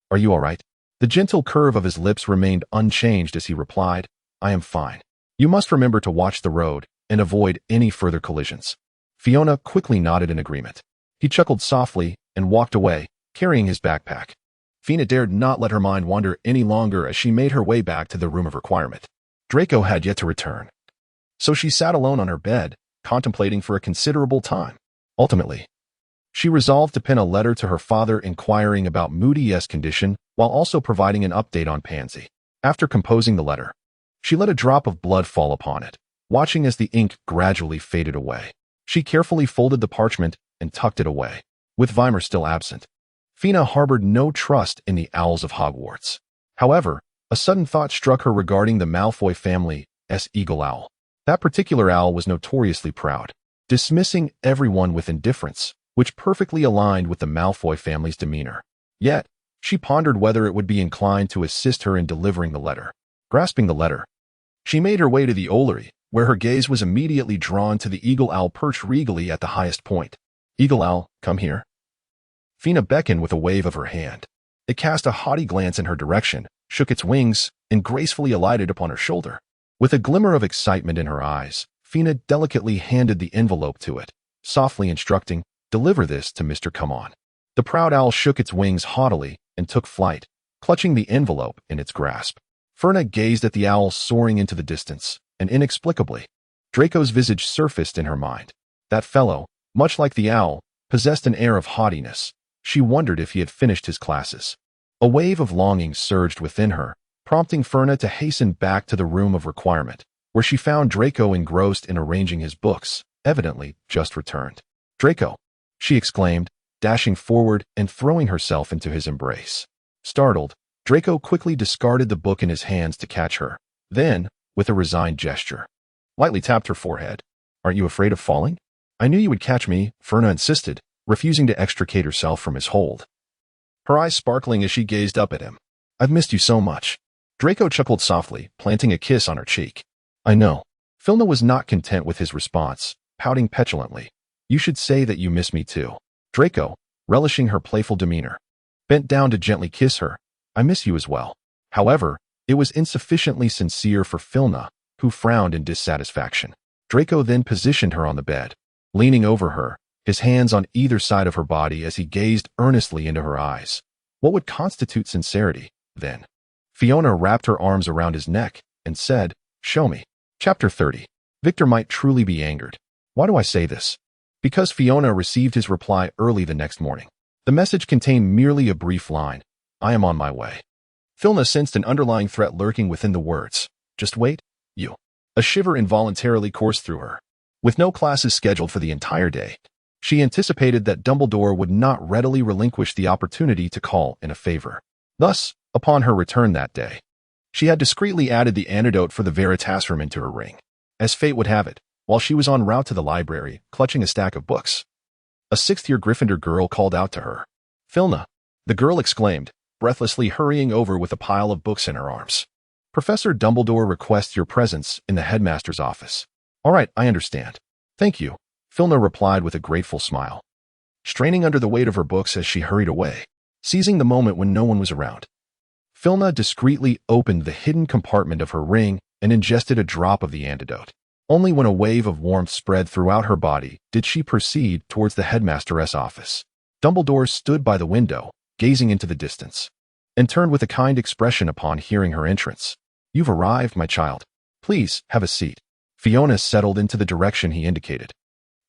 Are you all right? The gentle curve of his lips remained unchanged as he replied, I am fine. You must remember to watch the road and avoid any further collisions. Fiona quickly nodded in agreement. He chuckled softly and walked away, carrying his backpack. Fina dared not let her mind wander any longer as she made her way back to the room of requirement. Draco had yet to return, so she sat alone on her bed, contemplating for a considerable time. Ultimately, she resolved to pen a letter to her father inquiring about Moody's condition while also providing an update on Pansy. After composing the letter, she let a drop of blood fall upon it, watching as the ink gradually faded away. She carefully folded the parchment and tucked it away. With Weimer still absent, Fina harbored no trust in the owls of Hogwarts. However, a sudden thought struck her regarding the Malfoy family's eagle owl. That particular owl was notoriously proud, dismissing everyone with indifference, which perfectly aligned with the Malfoy family's demeanor. Yet, she pondered whether it would be inclined to assist her in delivering the letter. Grasping the letter, she made her way to the Ollery, where her gaze was immediately drawn to the eagle owl perched regally at the highest point. Eagle owl, come here. Fina beckoned with a wave of her hand. It cast a haughty glance in her direction, shook its wings, and gracefully alighted upon her shoulder. With a glimmer of excitement in her eyes, Fina delicately handed the envelope to it, softly instructing, "Deliver this to Mr. Come On." The proud owl shook its wings haughtily and took flight, clutching the envelope in its grasp. Ferna gazed at the owl soaring into the distance, and inexplicably, Draco's visage surfaced in her mind. That fellow, much like the owl, possessed an air of haughtiness. She wondered if he had finished his classes. A wave of longing surged within her, prompting Ferna to hasten back to the room of requirement, where she found Draco engrossed in arranging his books, evidently just returned. "Draco!" she exclaimed, dashing forward and throwing herself into his embrace. Startled, Draco quickly discarded the book in his hands to catch her. Then, with a resigned gesture, lightly tapped her forehead. "Aren't you afraid of falling?" "I knew you would catch me," Ferna insisted, refusing to extricate herself from his hold. Her eyes sparkling as she gazed up at him. "I've missed you so much." Draco chuckled softly, planting a kiss on her cheek. "I know." Filna was not content with his response, pouting petulantly. "You should say that you miss me too." Draco, relishing her playful demeanor, bent down to gently kiss her. "I miss you as well." However, it was insufficiently sincere for Filna, who frowned in dissatisfaction. Draco then positioned her on the bed, leaning over her, his hands on either side of her body as he gazed earnestly into her eyes. What would constitute sincerity, then? Fiona wrapped her arms around his neck and said, "Show me." Chapter 30. Victor might truly be angered. Why do I say this? Because Fiona received his reply early the next morning. The message contained merely a brief line, "I am on my way." Filna sensed an underlying threat lurking within the words. "Just wait, you." A shiver involuntarily coursed through her. With no classes scheduled for the entire day, she anticipated that Dumbledore would not readily relinquish the opportunity to call in a favor. Thus, upon her return that day, she had discreetly added the antidote for the Veritasrum into her ring. As fate would have it, while she was en route to the library, clutching a stack of books, a sixth-year Gryffindor girl called out to her. "Filna!" the girl exclaimed, breathlessly hurrying over with a pile of books in her arms. "Professor Dumbledore requests your presence in the headmaster's office." "All right, I understand. Thank you," Filna replied with a grateful smile, straining under the weight of her books as she hurried away, seizing the moment when no one was around. Filna discreetly opened the hidden compartment of her ring and ingested a drop of the antidote. Only when a wave of warmth spread throughout her body did she proceed towards the headmaster's office. Dumbledore stood by the window, gazing into the distance, and turned with a kind expression upon hearing her entrance. "You've arrived, my child. Please, have a seat." Fiona settled into the direction he indicated,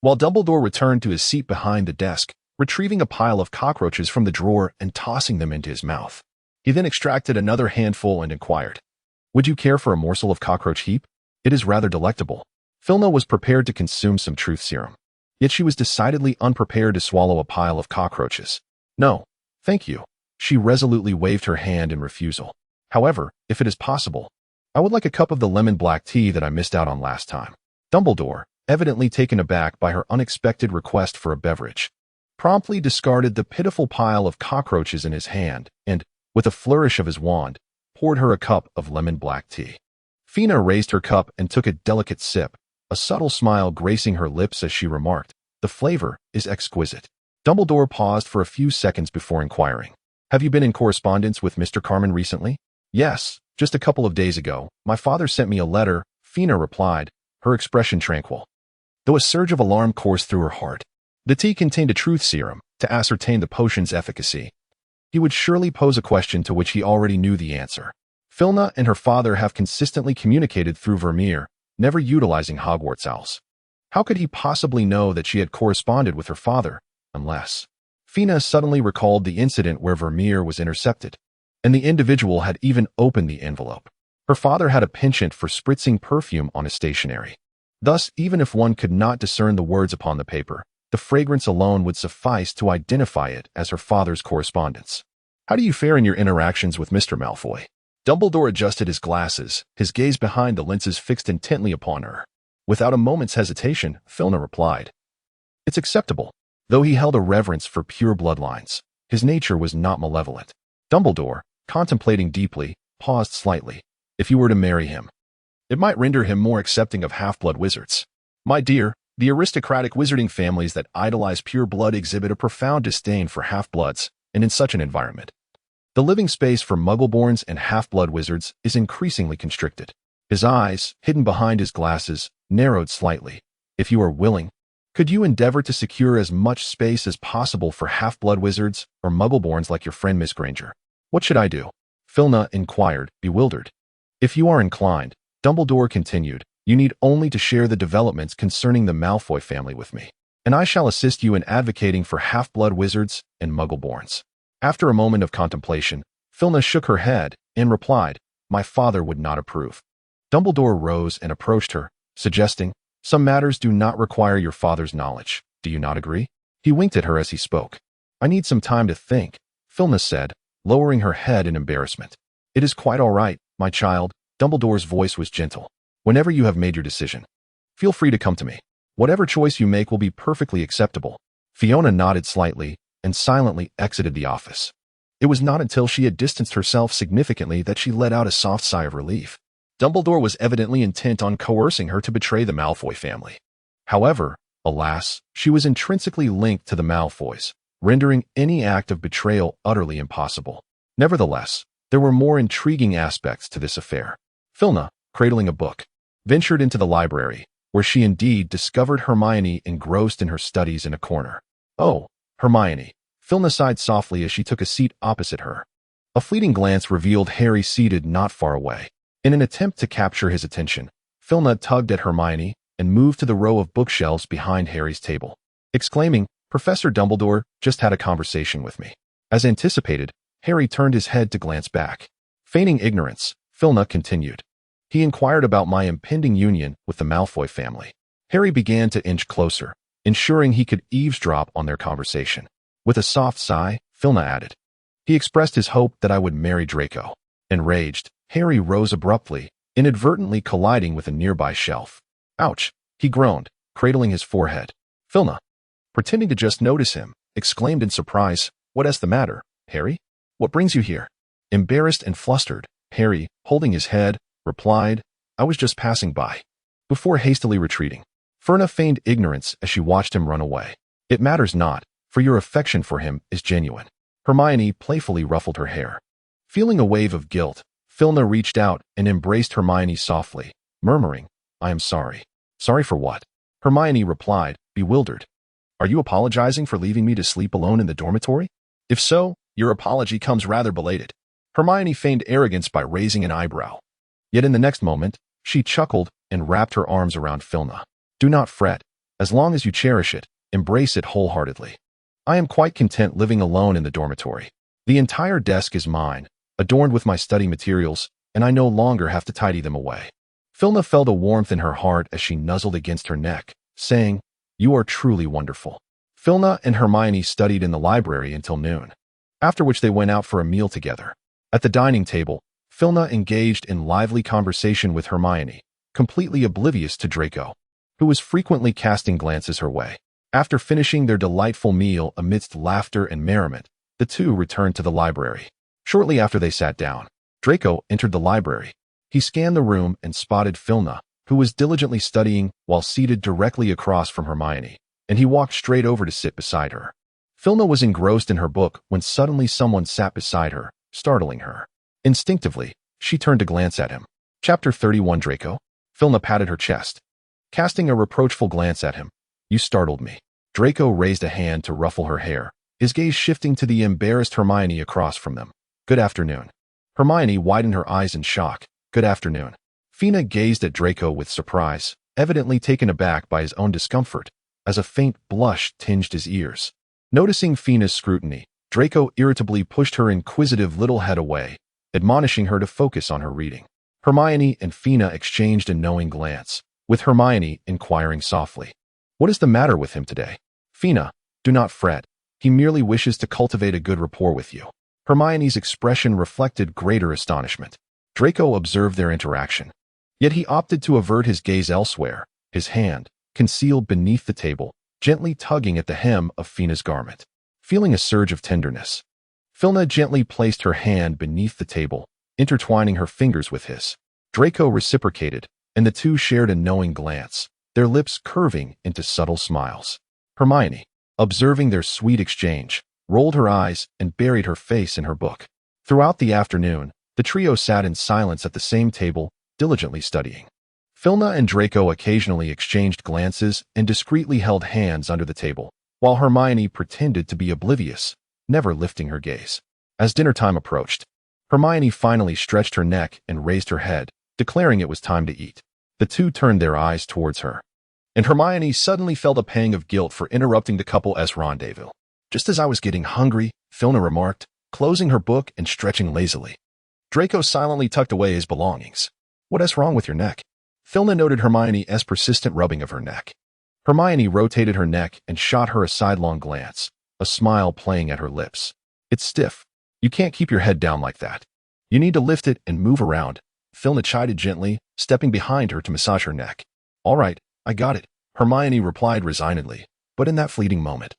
while Dumbledore returned to his seat behind the desk, retrieving a pile of cockroaches from the drawer and tossing them into his mouth. He then extracted another handful and inquired, "Would you care for a morsel of cockroach heap? It is rather delectable." Filna was prepared to consume some truth serum, yet she was decidedly unprepared to swallow a pile of cockroaches. "No, thank you." She resolutely waved her hand in refusal. "However, if it is possible, I would like a cup of the lemon black tea that I missed out on last time." Dumbledore, evidently taken aback by her unexpected request for a beverage, promptly discarded the pitiful pile of cockroaches in his hand and, with a flourish of his wand, poured her a cup of lemon black tea. Fina raised her cup and took a delicate sip, a subtle smile gracing her lips as she remarked, "The flavor is exquisite." Dumbledore paused for a few seconds before inquiring, "Have you been in correspondence with Mr. Carmen recently?" "Yes, just a couple of days ago. My father sent me a letter," Fina replied, her expression tranquil, though a surge of alarm coursed through her heart. The tea contained a truth serum to ascertain the potion's efficacy. He would surely pose a question to which he already knew the answer. Filna and her father have consistently communicated through Vermeer, never utilizing Hogwarts owls. How could he possibly know that she had corresponded with her father, unless... Fina suddenly recalled the incident where Vermeer was intercepted, and the individual had even opened the envelope. Her father had a penchant for spritzing perfume on his stationery. Thus, even if one could not discern the words upon the paper, the fragrance alone would suffice to identify it as her father's correspondence. "How do you fare in your interactions with Mr. Malfoy?" Dumbledore adjusted his glasses, his gaze behind the lenses fixed intently upon her. Without a moment's hesitation, Filna replied, "It's acceptable." Though he held a reverence for pure bloodlines, his nature was not malevolent. Dumbledore, contemplating deeply, paused slightly. "If you were to marry him, it might render him more accepting of half-blood wizards." "My dear, the aristocratic wizarding families that idolize pure blood exhibit a profound disdain for half-bloods, and in such an environment, The living space for Muggleborns and half-blood wizards is increasingly constricted. His eyes, hidden behind his glasses, narrowed slightly. If you are willing, could you endeavor to secure as much space as possible for half-blood wizards or Muggleborns like your friend Miss Granger? What should I do? Filna inquired, bewildered. If you are inclined, Dumbledore continued, you need only to share the developments concerning the Malfoy family with me, and I shall assist you in advocating for half-blood wizards and Muggleborns. After a moment of contemplation, Filna shook her head and replied, my father would not approve. Dumbledore rose and approached her, suggesting, some matters do not require your father's knowledge. Do you not agree? He winked at her as he spoke. I need some time to think, Filna said, lowering her head in embarrassment. It is quite all right, my child. Dumbledore's voice was gentle. Whenever you have made your decision, feel free to come to me. Whatever choice you make will be perfectly acceptable. Fiona nodded slightly and silently exited the office. It was not until she had distanced herself significantly that she let out a soft sigh of relief. Dumbledore was evidently intent on coercing her to betray the Malfoy family. However, alas, she was intrinsically linked to the Malfoys, rendering any act of betrayal utterly impossible. Nevertheless, there were more intriguing aspects to this affair. Filna, cradling a book, ventured into the library, where she indeed discovered Hermione engrossed in her studies in a corner. Oh, Hermione. Filna sighed softly as she took a seat opposite her. A fleeting glance revealed Harry seated not far away. In an attempt to capture his attention, Filna tugged at Hermione and moved to the row of bookshelves behind Harry's table, exclaiming, Professor Dumbledore just had a conversation with me. As anticipated, Harry turned his head to glance back. Feigning ignorance, Filna continued. He inquired about my impending union with the Malfoy family. Harry began to inch closer, ensuring he could eavesdrop on their conversation. With a soft sigh, Filna added, he expressed his hope that I would marry Draco. Enraged, Harry rose abruptly, inadvertently colliding with a nearby shelf. Ouch, he groaned, cradling his forehead. Filna, pretending to just notice him, exclaimed in surprise, what is the matter, Harry? What brings you here? Embarrassed and flustered, Harry, holding his head, replied, I was just passing by. Before hastily retreating, Filna feigned ignorance as she watched him run away. It matters not, for your affection for him is genuine. Hermione playfully ruffled her hair. Feeling a wave of guilt, Filna reached out and embraced Hermione softly, murmuring, I am sorry. Sorry for what? Hermione replied, bewildered. Are you apologizing for leaving me to sleep alone in the dormitory? If so, your apology comes rather belated. Hermione feigned arrogance by raising an eyebrow. Yet in the next moment, she chuckled and wrapped her arms around Filna. Do not fret. As long as you cherish it, embrace it wholeheartedly. I am quite content living alone in the dormitory. The entire desk is mine, adorned with my study materials, and I no longer have to tidy them away. Filna felt a warmth in her heart as she nuzzled against her neck, saying, You are truly wonderful. Filna and Hermione studied in the library until noon, after which they went out for a meal together. At the dining table, Filna engaged in lively conversation with Hermione, completely oblivious to Draco, who was frequently casting glances her way. After finishing their delightful meal amidst laughter and merriment, the two returned to the library. Shortly after they sat down, Draco entered the library. He scanned the room and spotted Filna, who was diligently studying while seated directly across from Hermione, and he walked straight over to sit beside her. Filna was engrossed in her book when suddenly someone sat beside her, startling her. Instinctively, she turned to glance at him. Chapter 31 Draco. Filna patted her chest, casting a reproachful glance at him. You startled me. Draco raised a hand to ruffle her hair, his gaze shifting to the embarrassed Hermione across from them. Good afternoon. Hermione widened her eyes in shock. Good afternoon. Fina gazed at Draco with surprise, evidently taken aback by his own discomfort, as a faint blush tinged his ears. Noticing Fina's scrutiny, Draco irritably pushed her inquisitive little head away, admonishing her to focus on her reading. Hermione and Fina exchanged a knowing glance, with Hermione inquiring softly, What is the matter with him today? Fina, do not fret. He merely wishes to cultivate a good rapport with you. Hermione's expression reflected greater astonishment. Draco observed their interaction. Yet he opted to avert his gaze elsewhere, his hand, concealed beneath the table, gently tugging at the hem of Fina's garment. Feeling a surge of tenderness, Filna gently placed her hand beneath the table, intertwining her fingers with his. Draco reciprocated, and the two shared a knowing glance, their lips curving into subtle smiles. Hermione, observing their sweet exchange, rolled her eyes and buried her face in her book. Throughout the afternoon, the trio sat in silence at the same table, diligently studying. Filna and Draco occasionally exchanged glances and discreetly held hands under the table, while Hermione pretended to be oblivious, never lifting her gaze. As dinner time approached, Hermione finally stretched her neck and raised her head, declaring it was time to eat. The two turned their eyes towards her, and Hermione suddenly felt a pang of guilt for interrupting the couple's rendezvous. Just as I was getting hungry, Filna remarked, closing her book and stretching lazily. Draco silently tucked away his belongings. "What's wrong with your neck?" Filna noted Hermione's persistent rubbing of her neck. Hermione rotated her neck and shot her a sidelong glance, a smile playing at her lips. "It's stiff. You can't keep your head down like that. You need to lift it and move around," Filna chided gently, stepping behind her to massage her neck. "All right, I got it," Hermione replied resignedly, but in that fleeting moment,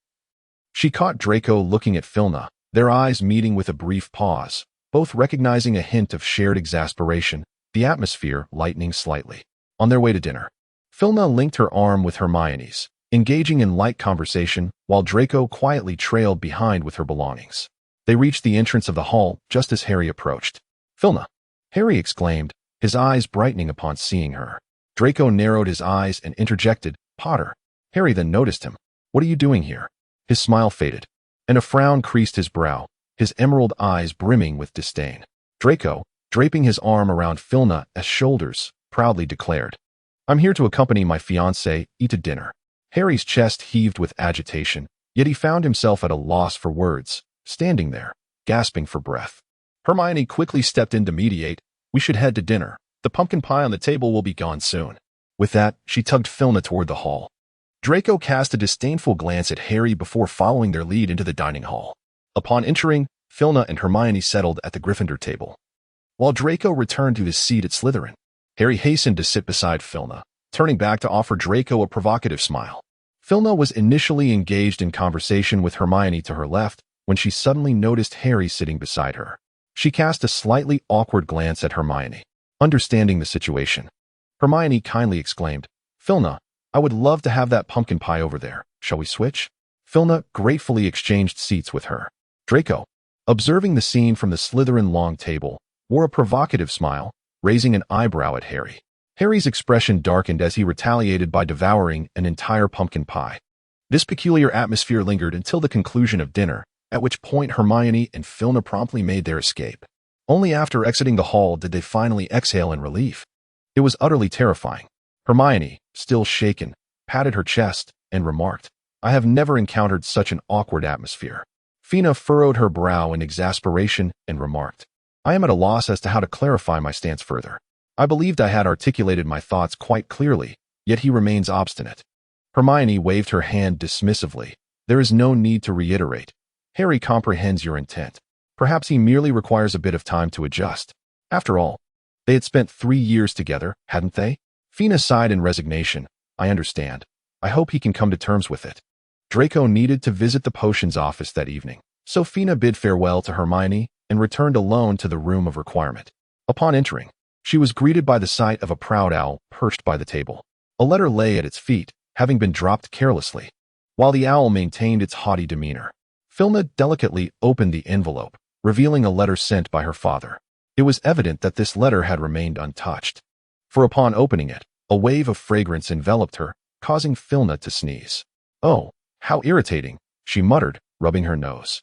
she caught Draco looking at Filna, their eyes meeting with a brief pause, both recognizing a hint of shared exasperation, the atmosphere lightening slightly. On their way to dinner, Filna linked her arm with Hermione's, engaging in light conversation while Draco quietly trailed behind with her belongings. They reached the entrance of the hall just as Harry approached. "Filna!" Harry exclaimed, his eyes brightening upon seeing her. Draco narrowed his eyes and interjected, "Potter." Harry then noticed him. "What are you doing here?" His smile faded, and a frown creased his brow, his emerald eyes brimming with disdain. Draco, draping his arm around Filna's shoulders, proudly declared, "I'm here to accompany my fiancée to dinner." Harry's chest heaved with agitation, yet he found himself at a loss for words, standing there, gasping for breath. Hermione quickly stepped in to mediate. "We should head to dinner. The pumpkin pie on the table will be gone soon." With that, she tugged Filna toward the hall. Draco cast a disdainful glance at Harry before following their lead into the dining hall. Upon entering, Filna and Hermione settled at the Gryffindor table, while Draco returned to his seat at Slytherin. Harry hastened to sit beside Filna, turning back to offer Draco a provocative smile. Filna was initially engaged in conversation with Hermione to her left when she suddenly noticed Harry sitting beside her. She cast a slightly awkward glance at Hermione. Understanding the situation, Hermione kindly exclaimed, "Filna, I would love to have that pumpkin pie over there. Shall we switch?" Filna gratefully exchanged seats with her. Draco, observing the scene from the Slytherin long table, wore a provocative smile, raising an eyebrow at Harry. Harry's expression darkened as he retaliated by devouring an entire pumpkin pie. This peculiar atmosphere lingered until the conclusion of dinner, at which point Hermione and Filna promptly made their escape. Only after exiting the hall did they finally exhale in relief. It was utterly terrifying. Hermione, still shaken, patted her chest and remarked, "I have never encountered such an awkward atmosphere." Fina furrowed her brow in exasperation and remarked, "I am at a loss as to how to clarify my stance further. I believed I had articulated my thoughts quite clearly, yet he remains obstinate." Hermione waved her hand dismissively. "There is no need to reiterate. Harry comprehends your intent. Perhaps he merely requires a bit of time to adjust. After all, they had spent 3 years together, hadn't they?" Fina sighed in resignation. "I understand. I hope he can come to terms with it." Draco needed to visit the potions office that evening, so Fina bid farewell to Hermione and returned alone to the room of requirement. Upon entering, she was greeted by the sight of a proud owl perched by the table. A letter lay at its feet, having been dropped carelessly, while the owl maintained its haughty demeanor. Filna delicately opened the envelope, revealing a letter sent by her father. It was evident that this letter had remained untouched, for upon opening it, a wave of fragrance enveloped her, causing Filna to sneeze. "Oh, how irritating," she muttered, rubbing her nose.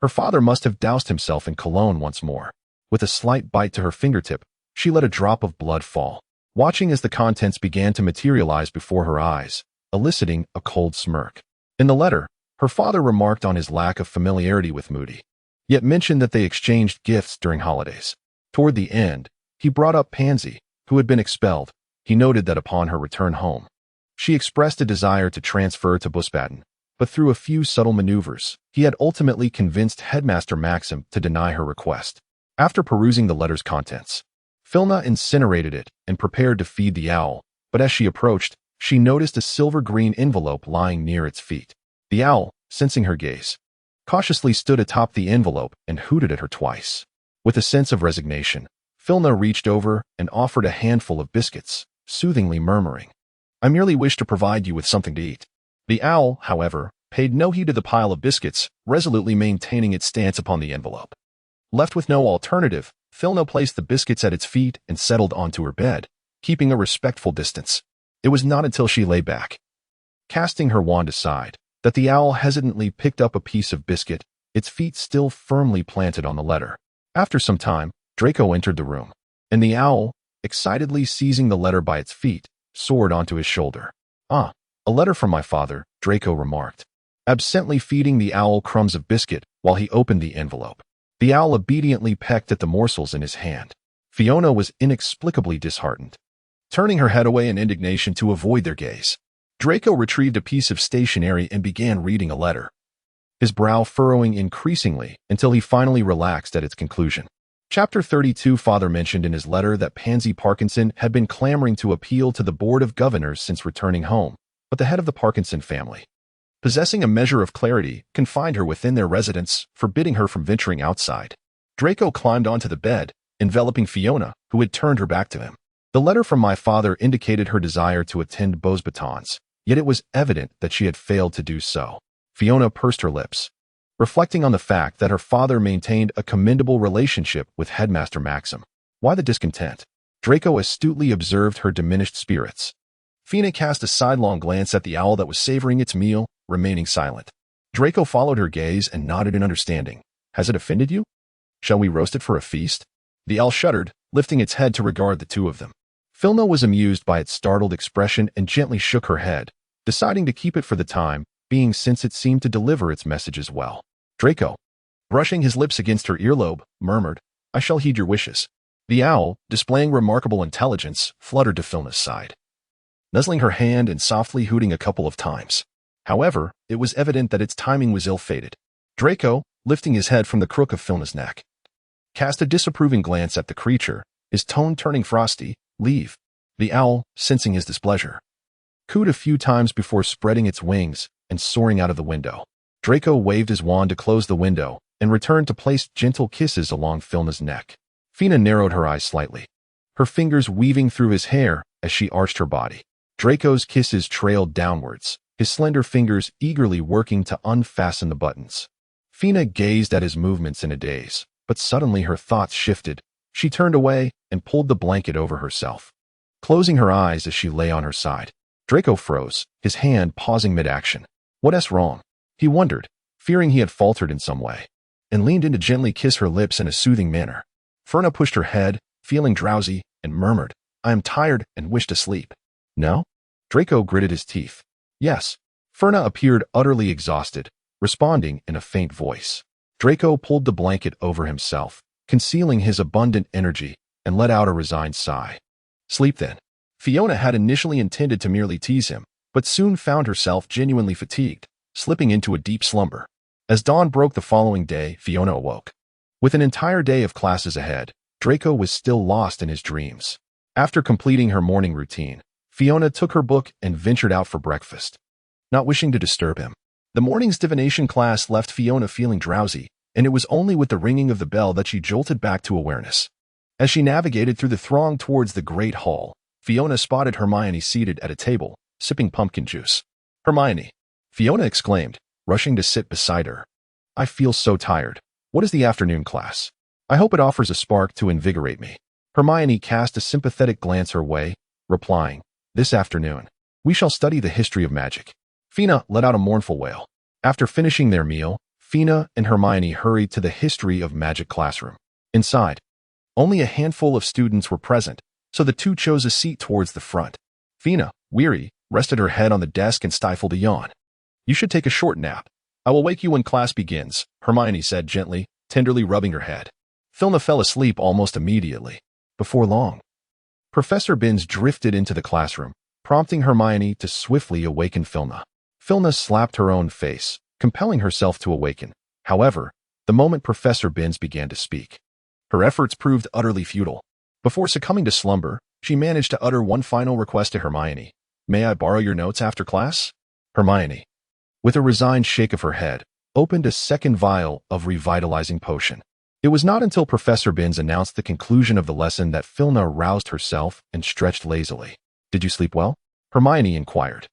Her father must have doused himself in cologne once more. With a slight bite to her fingertip, she let a drop of blood fall, watching as the contents began to materialize before her eyes, eliciting a cold smirk. In the letter, her father remarked on his lack of familiarity with Moody, yet mentioned that they exchanged gifts during holidays. Toward the end, he brought up Pansy, who had been expelled. He noted that upon her return home, she expressed a desire to transfer to Wiesbaden, but through a few subtle maneuvers, he had ultimately convinced Headmaster Maxim to deny her request. After perusing the letter's contents, Filna incinerated it and prepared to feed the owl, but as she approached, she noticed a silver-green envelope lying near its feet. The owl, sensing her gaze, cautiously stood atop the envelope and hooted at her twice. With a sense of resignation, Filna reached over and offered a handful of biscuits, soothingly murmuring, "I merely wish to provide you with something to eat." The owl, however, paid no heed to the pile of biscuits, resolutely maintaining its stance upon the envelope. Left with no alternative, Filna placed the biscuits at its feet and settled onto her bed, keeping a respectful distance. It was not until she lay back, casting her wand aside, that the owl hesitantly picked up a piece of biscuit, its feet still firmly planted on the letter. After some time, Draco entered the room, and the owl, excitedly seizing the letter by its feet, soared onto his shoulder. "Ah, a letter from my father," Draco remarked, absently feeding the owl crumbs of biscuit while he opened the envelope. The owl obediently pecked at the morsels in his hand. Fiona was inexplicably disheartened, turning her head away in indignation to avoid their gaze. Draco retrieved a piece of stationery and began reading a letter, his brow furrowing increasingly until he finally relaxed at its conclusion. Chapter 32. Father mentioned in his letter that Pansy Parkinson had been clamoring to appeal to the Board of Governors since returning home, but the head of the Parkinson family, possessing a measure of clarity, confined her within their residence, forbidding her from venturing outside. Draco climbed onto the bed, enveloping Fiona, who had turned her back to him. The letter from my father indicated her desire to attend Beaux Batons, yet it was evident that she had failed to do so. Fiona pursed her lips, reflecting on the fact that her father maintained a commendable relationship with Headmaster Maxim. Why the discontent? Draco astutely observed her diminished spirits. Fiona cast a sidelong glance at the owl that was savoring its meal, remaining silent. Draco followed her gaze and nodded in understanding. "Has it offended you? Shall we roast it for a feast?" The owl shuddered, lifting its head to regard the two of them. Filna was amused by its startled expression and gently shook her head, deciding to keep it for the time being since it seemed to deliver its messages well. Draco, brushing his lips against her earlobe, murmured, "I shall heed your wishes." The owl, displaying remarkable intelligence, fluttered to Filna's side, nuzzling her hand and softly hooting a couple of times. However, it was evident that its timing was ill-fated. Draco, lifting his head from the crook of Filna's neck, cast a disapproving glance at the creature, his tone turning frosty. "Leave." The owl, sensing his displeasure, cooed a few times before spreading its wings and soaring out of the window. Draco waved his wand to close the window and returned to place gentle kisses along Filna's neck. Fiona narrowed her eyes slightly, her fingers weaving through his hair as she arched her body. Draco's kisses trailed downwards, his slender fingers eagerly working to unfasten the buttons. Fiona gazed at his movements in a daze, but suddenly her thoughts shifted. She turned away and pulled the blanket over herself, closing her eyes as she lay on her side. Draco froze, his hand pausing mid-action. What's wrong? He wondered, fearing he had faltered in some way, and leaned in to gently kiss her lips in a soothing manner. Fiona pushed her head, feeling drowsy, and murmured, "I am tired and wish to sleep." "No?" Draco gritted his teeth. "Yes." Fiona appeared utterly exhausted, responding in a faint voice. Draco pulled the blanket over himself, concealing his abundant energy, and let out a resigned sigh. "Sleep then." Fiona had initially intended to merely tease him, but soon found herself genuinely fatigued, slipping into a deep slumber. As dawn broke the following day, Fiona awoke. With an entire day of classes ahead, Draco was still lost in his dreams. After completing her morning routine, Fiona took her book and ventured out for breakfast, not wishing to disturb him. The morning's divination class left Fiona feeling drowsy, and it was only with the ringing of the bell that she jolted back to awareness. As she navigated through the throng towards the great hall, Fiona spotted Hermione seated at a table, sipping pumpkin juice. "Hermione," Fiona exclaimed, rushing to sit beside her. "I feel so tired. What is the afternoon class? I hope it offers a spark to invigorate me." Hermione cast a sympathetic glance her way, replying, "This afternoon, we shall study the history of magic." Fiona let out a mournful wail. After finishing their meal, Fiona and Hermione hurried to the history of magic classroom. Inside, only a handful of students were present, so the two chose a seat towards the front. Fiona, weary, rested her head on the desk and stifled a yawn. "You should take a short nap. I will wake you when class begins," Hermione said gently, tenderly rubbing her head. Fiona fell asleep almost immediately. Before long, Professor Binns drifted into the classroom, prompting Hermione to swiftly awaken Fiona. Fiona slapped her own face, compelling herself to awaken. However, the moment Professor Binns began to speak, her efforts proved utterly futile. Before succumbing to slumber, she managed to utter one final request to Hermione. "May I borrow your notes after class?" Hermione, with a resigned shake of her head, opened a second vial of revitalizing potion. It was not until Professor Binns announced the conclusion of the lesson that Fiona roused herself and stretched lazily. "Did you sleep well?" Hermione inquired,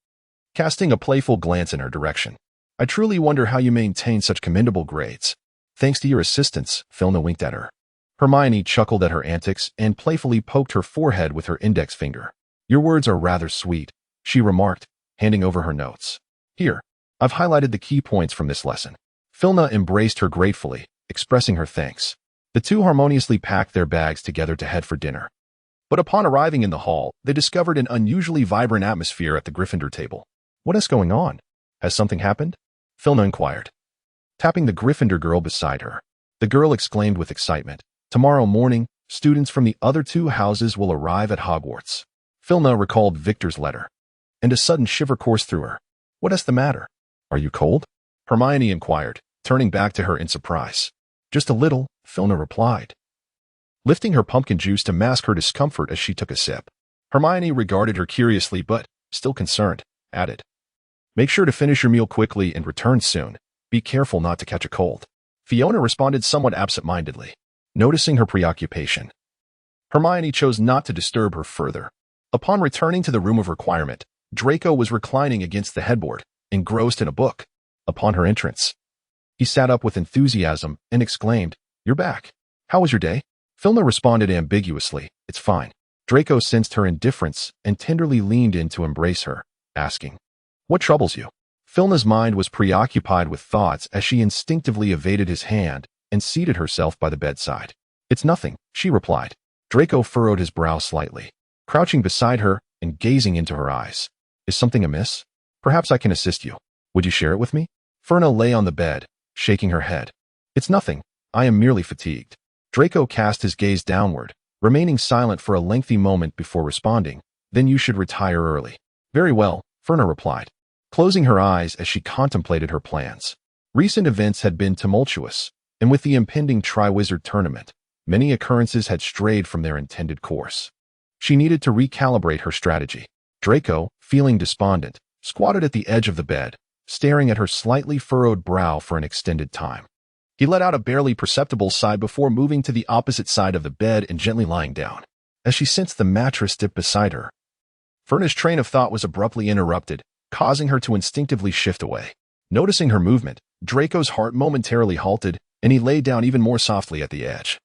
casting a playful glance in her direction. "I truly wonder how you maintain such commendable grades." Thanks to your assistance, Filna winked at her. Hermione chuckled at her antics and playfully poked her forehead with her index finger. Your words are rather sweet, she remarked, handing over her notes. Here, I've highlighted the key points from this lesson. Filna embraced her gratefully, expressing her thanks. The two harmoniously packed their bags together to head for dinner. But upon arriving in the hall, they discovered an unusually vibrant atmosphere at the Gryffindor table. What is going on? Has something happened? Filna inquired, tapping the Gryffindor girl beside her. The girl exclaimed with excitement. Tomorrow morning, students from the other two houses will arrive at Hogwarts. Filna recalled Victor's letter, and a sudden shiver coursed through her. What is the matter? Are you cold? Hermione inquired, turning back to her in surprise. Just a little, Filna replied, lifting her pumpkin juice to mask her discomfort as she took a sip. Hermione regarded her curiously but, still concerned, added, Make sure to finish your meal quickly and return soon. Be careful not to catch a cold. Fiona responded somewhat absent-mindedly, noticing her preoccupation. Hermione chose not to disturb her further. Upon returning to the room of requirement, Draco was reclining against the headboard, engrossed in a book. Upon her entrance, he sat up with enthusiasm and exclaimed, You're back. How was your day? Filna responded ambiguously, It's fine. Draco sensed her indifference and tenderly leaned in to embrace her, asking, What troubles you? Filna's mind was preoccupied with thoughts as she instinctively evaded his hand and seated herself by the bedside. It's nothing, she replied. Draco furrowed his brow slightly, crouching beside her and gazing into her eyes. Is something amiss? Perhaps I can assist you. Would you share it with me? Filna lay on the bed, shaking her head. It's nothing. I am merely fatigued. Draco cast his gaze downward, remaining silent for a lengthy moment before responding. Then you should retire early. Very well, Filna replied, closing her eyes as she contemplated her plans. Recent events had been tumultuous, and with the impending Triwizard Tournament, many occurrences had strayed from their intended course. She needed to recalibrate her strategy. Draco, feeling despondent, squatted at the edge of the bed, staring at her slightly furrowed brow for an extended time. He let out a barely perceptible sigh before moving to the opposite side of the bed and gently lying down. As she sensed the mattress dip beside her, Filna's train of thought was abruptly interrupted, causing her to instinctively shift away. Noticing her movement, Draco's heart momentarily halted, and he lay down even more softly at the edge,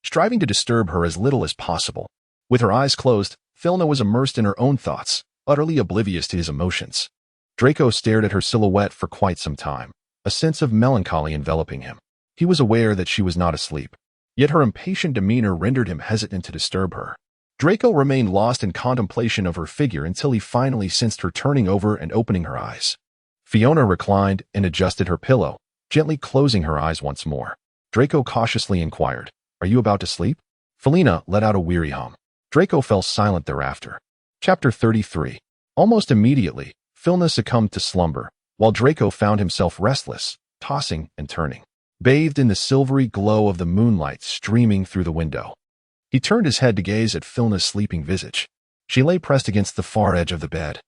striving to disturb her as little as possible. With her eyes closed, Filna was immersed in her own thoughts, utterly oblivious to his emotions. Draco stared at her silhouette for quite some time, a sense of melancholy enveloping him. He was aware that she was not asleep, yet her impatient demeanor rendered him hesitant to disturb her. Draco remained lost in contemplation of her figure until he finally sensed her turning over and opening her eyes. Fiona reclined and adjusted her pillow, gently closing her eyes once more. Draco cautiously inquired, Are you about to sleep? Felina let out a weary hum. Draco fell silent thereafter. Chapter 33. Almost immediately, Filna succumbed to slumber, while Draco found himself restless, tossing and turning, bathed in the silvery glow of the moonlight streaming through the window. He turned his head to gaze at Filna's sleeping visage. She lay pressed against the far edge of the bed,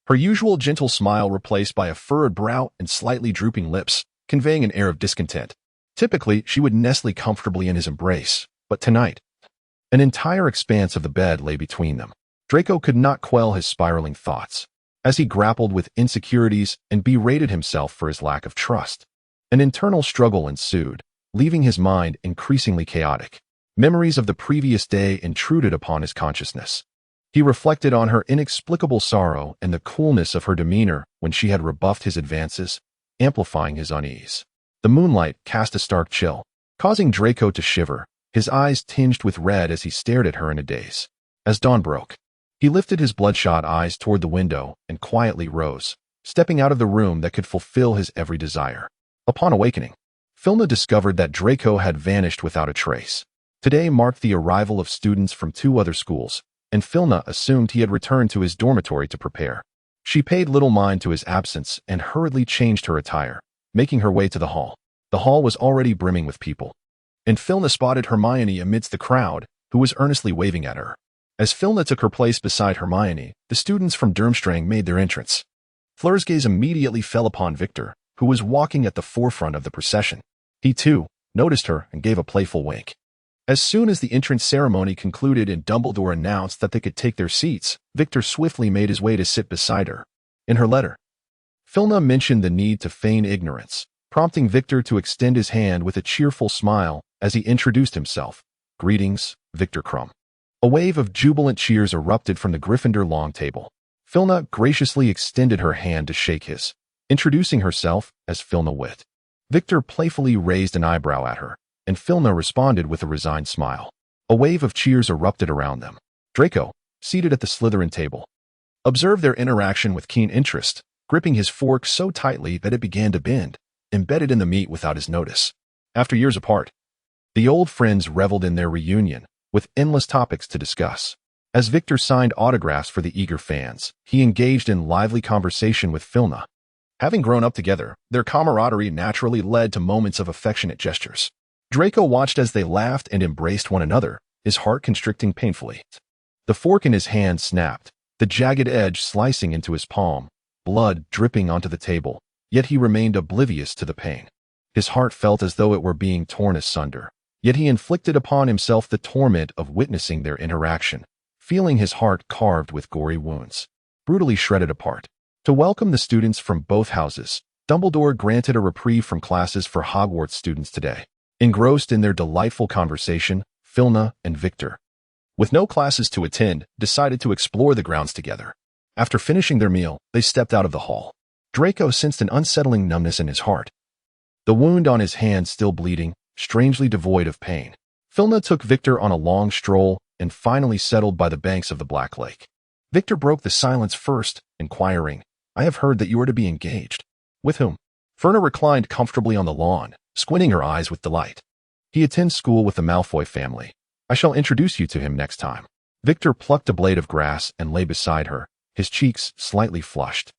her usual gentle smile replaced by a furrowed brow and slightly drooping lips, conveying an air of discontent. Typically, she would nestle comfortably in his embrace, but tonight, an entire expanse of the bed lay between them. Draco could not quell his spiraling thoughts, as he grappled with insecurities and berated himself for his lack of trust. An internal struggle ensued, leaving his mind increasingly chaotic. Memories of the previous day intruded upon his consciousness. He reflected on her inexplicable sorrow and the coolness of her demeanor when she had rebuffed his advances, amplifying his unease. The moonlight cast a stark chill, causing Draco to shiver, his eyes tinged with red as he stared at her in a daze. As dawn broke, he lifted his bloodshot eyes toward the window and quietly rose, stepping out of the room that could fulfill his every desire. Upon awakening, Filna discovered that Draco had vanished without a trace. Today marked the arrival of students from 2 other schools, and Filna assumed he had returned to his dormitory to prepare. She paid little mind to his absence and hurriedly changed her attire, making her way to the hall. The hall was already brimming with people, and Filna spotted Hermione amidst the crowd, who was earnestly waving at her. As Filna took her place beside Hermione, the students from Durmstrang made their entrance. Fleur's gaze immediately fell upon Victor, who was walking at the forefront of the procession. He, too, noticed her and gave a playful wink. As soon as the entrance ceremony concluded and Dumbledore announced that they could take their seats, Victor swiftly made his way to sit beside her. In her letter, Filna mentioned the need to feign ignorance, prompting Victor to extend his hand with a cheerful smile as he introduced himself. "Greetings, Victor Crumb." A wave of jubilant cheers erupted from the Gryffindor long table. Filna graciously extended her hand to shake his, introducing herself as Filna Wit. Victor playfully raised an eyebrow at her, and Filna responded with a resigned smile. A wave of cheers erupted around them. Draco, seated at the Slytherin table, observed their interaction with keen interest, gripping his fork so tightly that it began to bend, embedded in the meat without his notice. After years apart, the old friends reveled in their reunion, with endless topics to discuss. As Victor signed autographs for the eager fans, he engaged in lively conversation with Filna. Having grown up together, their camaraderie naturally led to moments of affectionate gestures. Draco watched as they laughed and embraced one another, his heart constricting painfully. The fork in his hand snapped, the jagged edge slicing into his palm, blood dripping onto the table, yet he remained oblivious to the pain. His heart felt as though it were being torn asunder, yet he inflicted upon himself the torment of witnessing their interaction, feeling his heart carved with gory wounds, brutally shredded apart. To welcome the students from both houses, Dumbledore granted a reprieve from classes for Hogwarts students today. Engrossed in their delightful conversation, Filna and Victor, with no classes to attend, decided to explore the grounds together. After finishing their meal, they stepped out of the hall. Draco sensed an unsettling numbness in his heart, the wound on his hand still bleeding, strangely devoid of pain. Filna took Victor on a long stroll and finally settled by the banks of the Black Lake. Victor broke the silence first, inquiring, "I have heard that you are to be engaged." "With whom?" Ferna reclined comfortably on the lawn, squinting her eyes with delight. "He attends school with the Malfoy family. I shall introduce you to him next time." Victor plucked a blade of grass and lay beside her, his cheeks slightly flushed.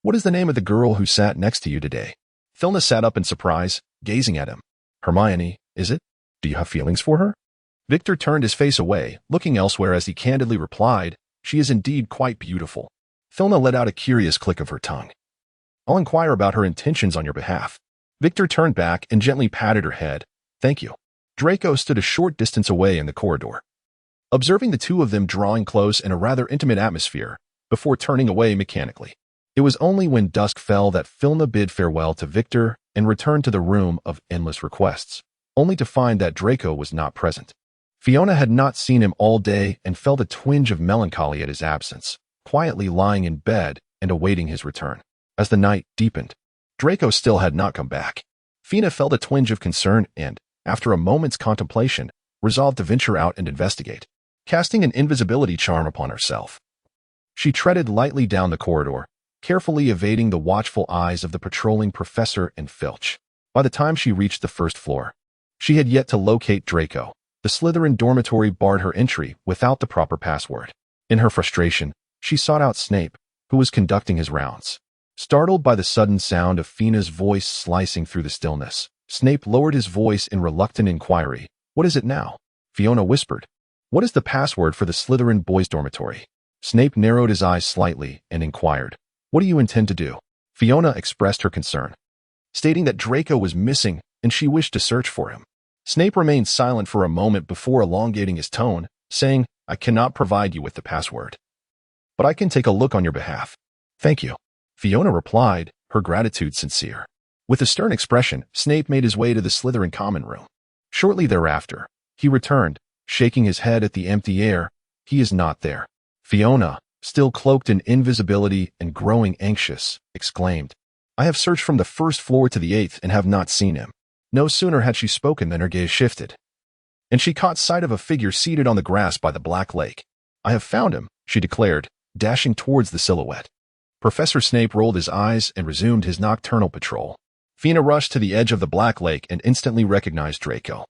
"What is the name of the girl who sat next to you today?" Filna sat up in surprise, gazing at him. "Hermione, is it? Do you have feelings for her?" Victor turned his face away, looking elsewhere as he candidly replied, "She is indeed quite beautiful." Filna let out a curious click of her tongue. "I'll inquire about her intentions on your behalf." Victor turned back and gently patted her head. "Thank you." Draco stood a short distance away in the corridor, observing the two of them drawing close in a rather intimate atmosphere, before turning away mechanically. It was only when dusk fell that Filna bid farewell to Victor and returned to the room of endless requests, only to find that Draco was not present. Fiona had not seen him all day and felt a twinge of melancholy at his absence, quietly lying in bed and awaiting his return. As the night deepened, Draco still had not come back. Fiona felt a twinge of concern and, after a moment's contemplation, resolved to venture out and investigate. Casting an invisibility charm upon herself, she treaded lightly down the corridor, carefully evading the watchful eyes of the patrolling professor and Filch. By the time she reached the first floor, she had yet to locate Draco. The Slytherin dormitory barred her entry without the proper password. In her frustration, she sought out Snape, who was conducting his rounds. Startled by the sudden sound of Fiona's voice slicing through the stillness, Snape lowered his voice in reluctant inquiry. "What is it now?" Fiona whispered. "What is the password for the Slytherin boys' dormitory?" Snape narrowed his eyes slightly and inquired, "What do you intend to do?" Fiona expressed her concern, stating that Draco was missing and she wished to search for him. Snape remained silent for a moment before elongating his tone, saying, "I cannot provide you with the password, but I can take a look on your behalf." "Thank you," Fiona replied, her gratitude sincere. With a stern expression, Snape made his way to the Slytherin common room. Shortly thereafter, he returned, shaking his head at the empty air. "He is not there." Fiona, still cloaked in invisibility and growing anxious, exclaimed, "I have searched from the first floor to the 8th and have not seen him." No sooner had she spoken than her gaze shifted, and she caught sight of a figure seated on the grass by the Black Lake. "I have found him," she declared, dashing towards the silhouette. Professor Snape rolled his eyes and resumed his nocturnal patrol. Fiona rushed to the edge of the Black Lake and instantly recognized Draco.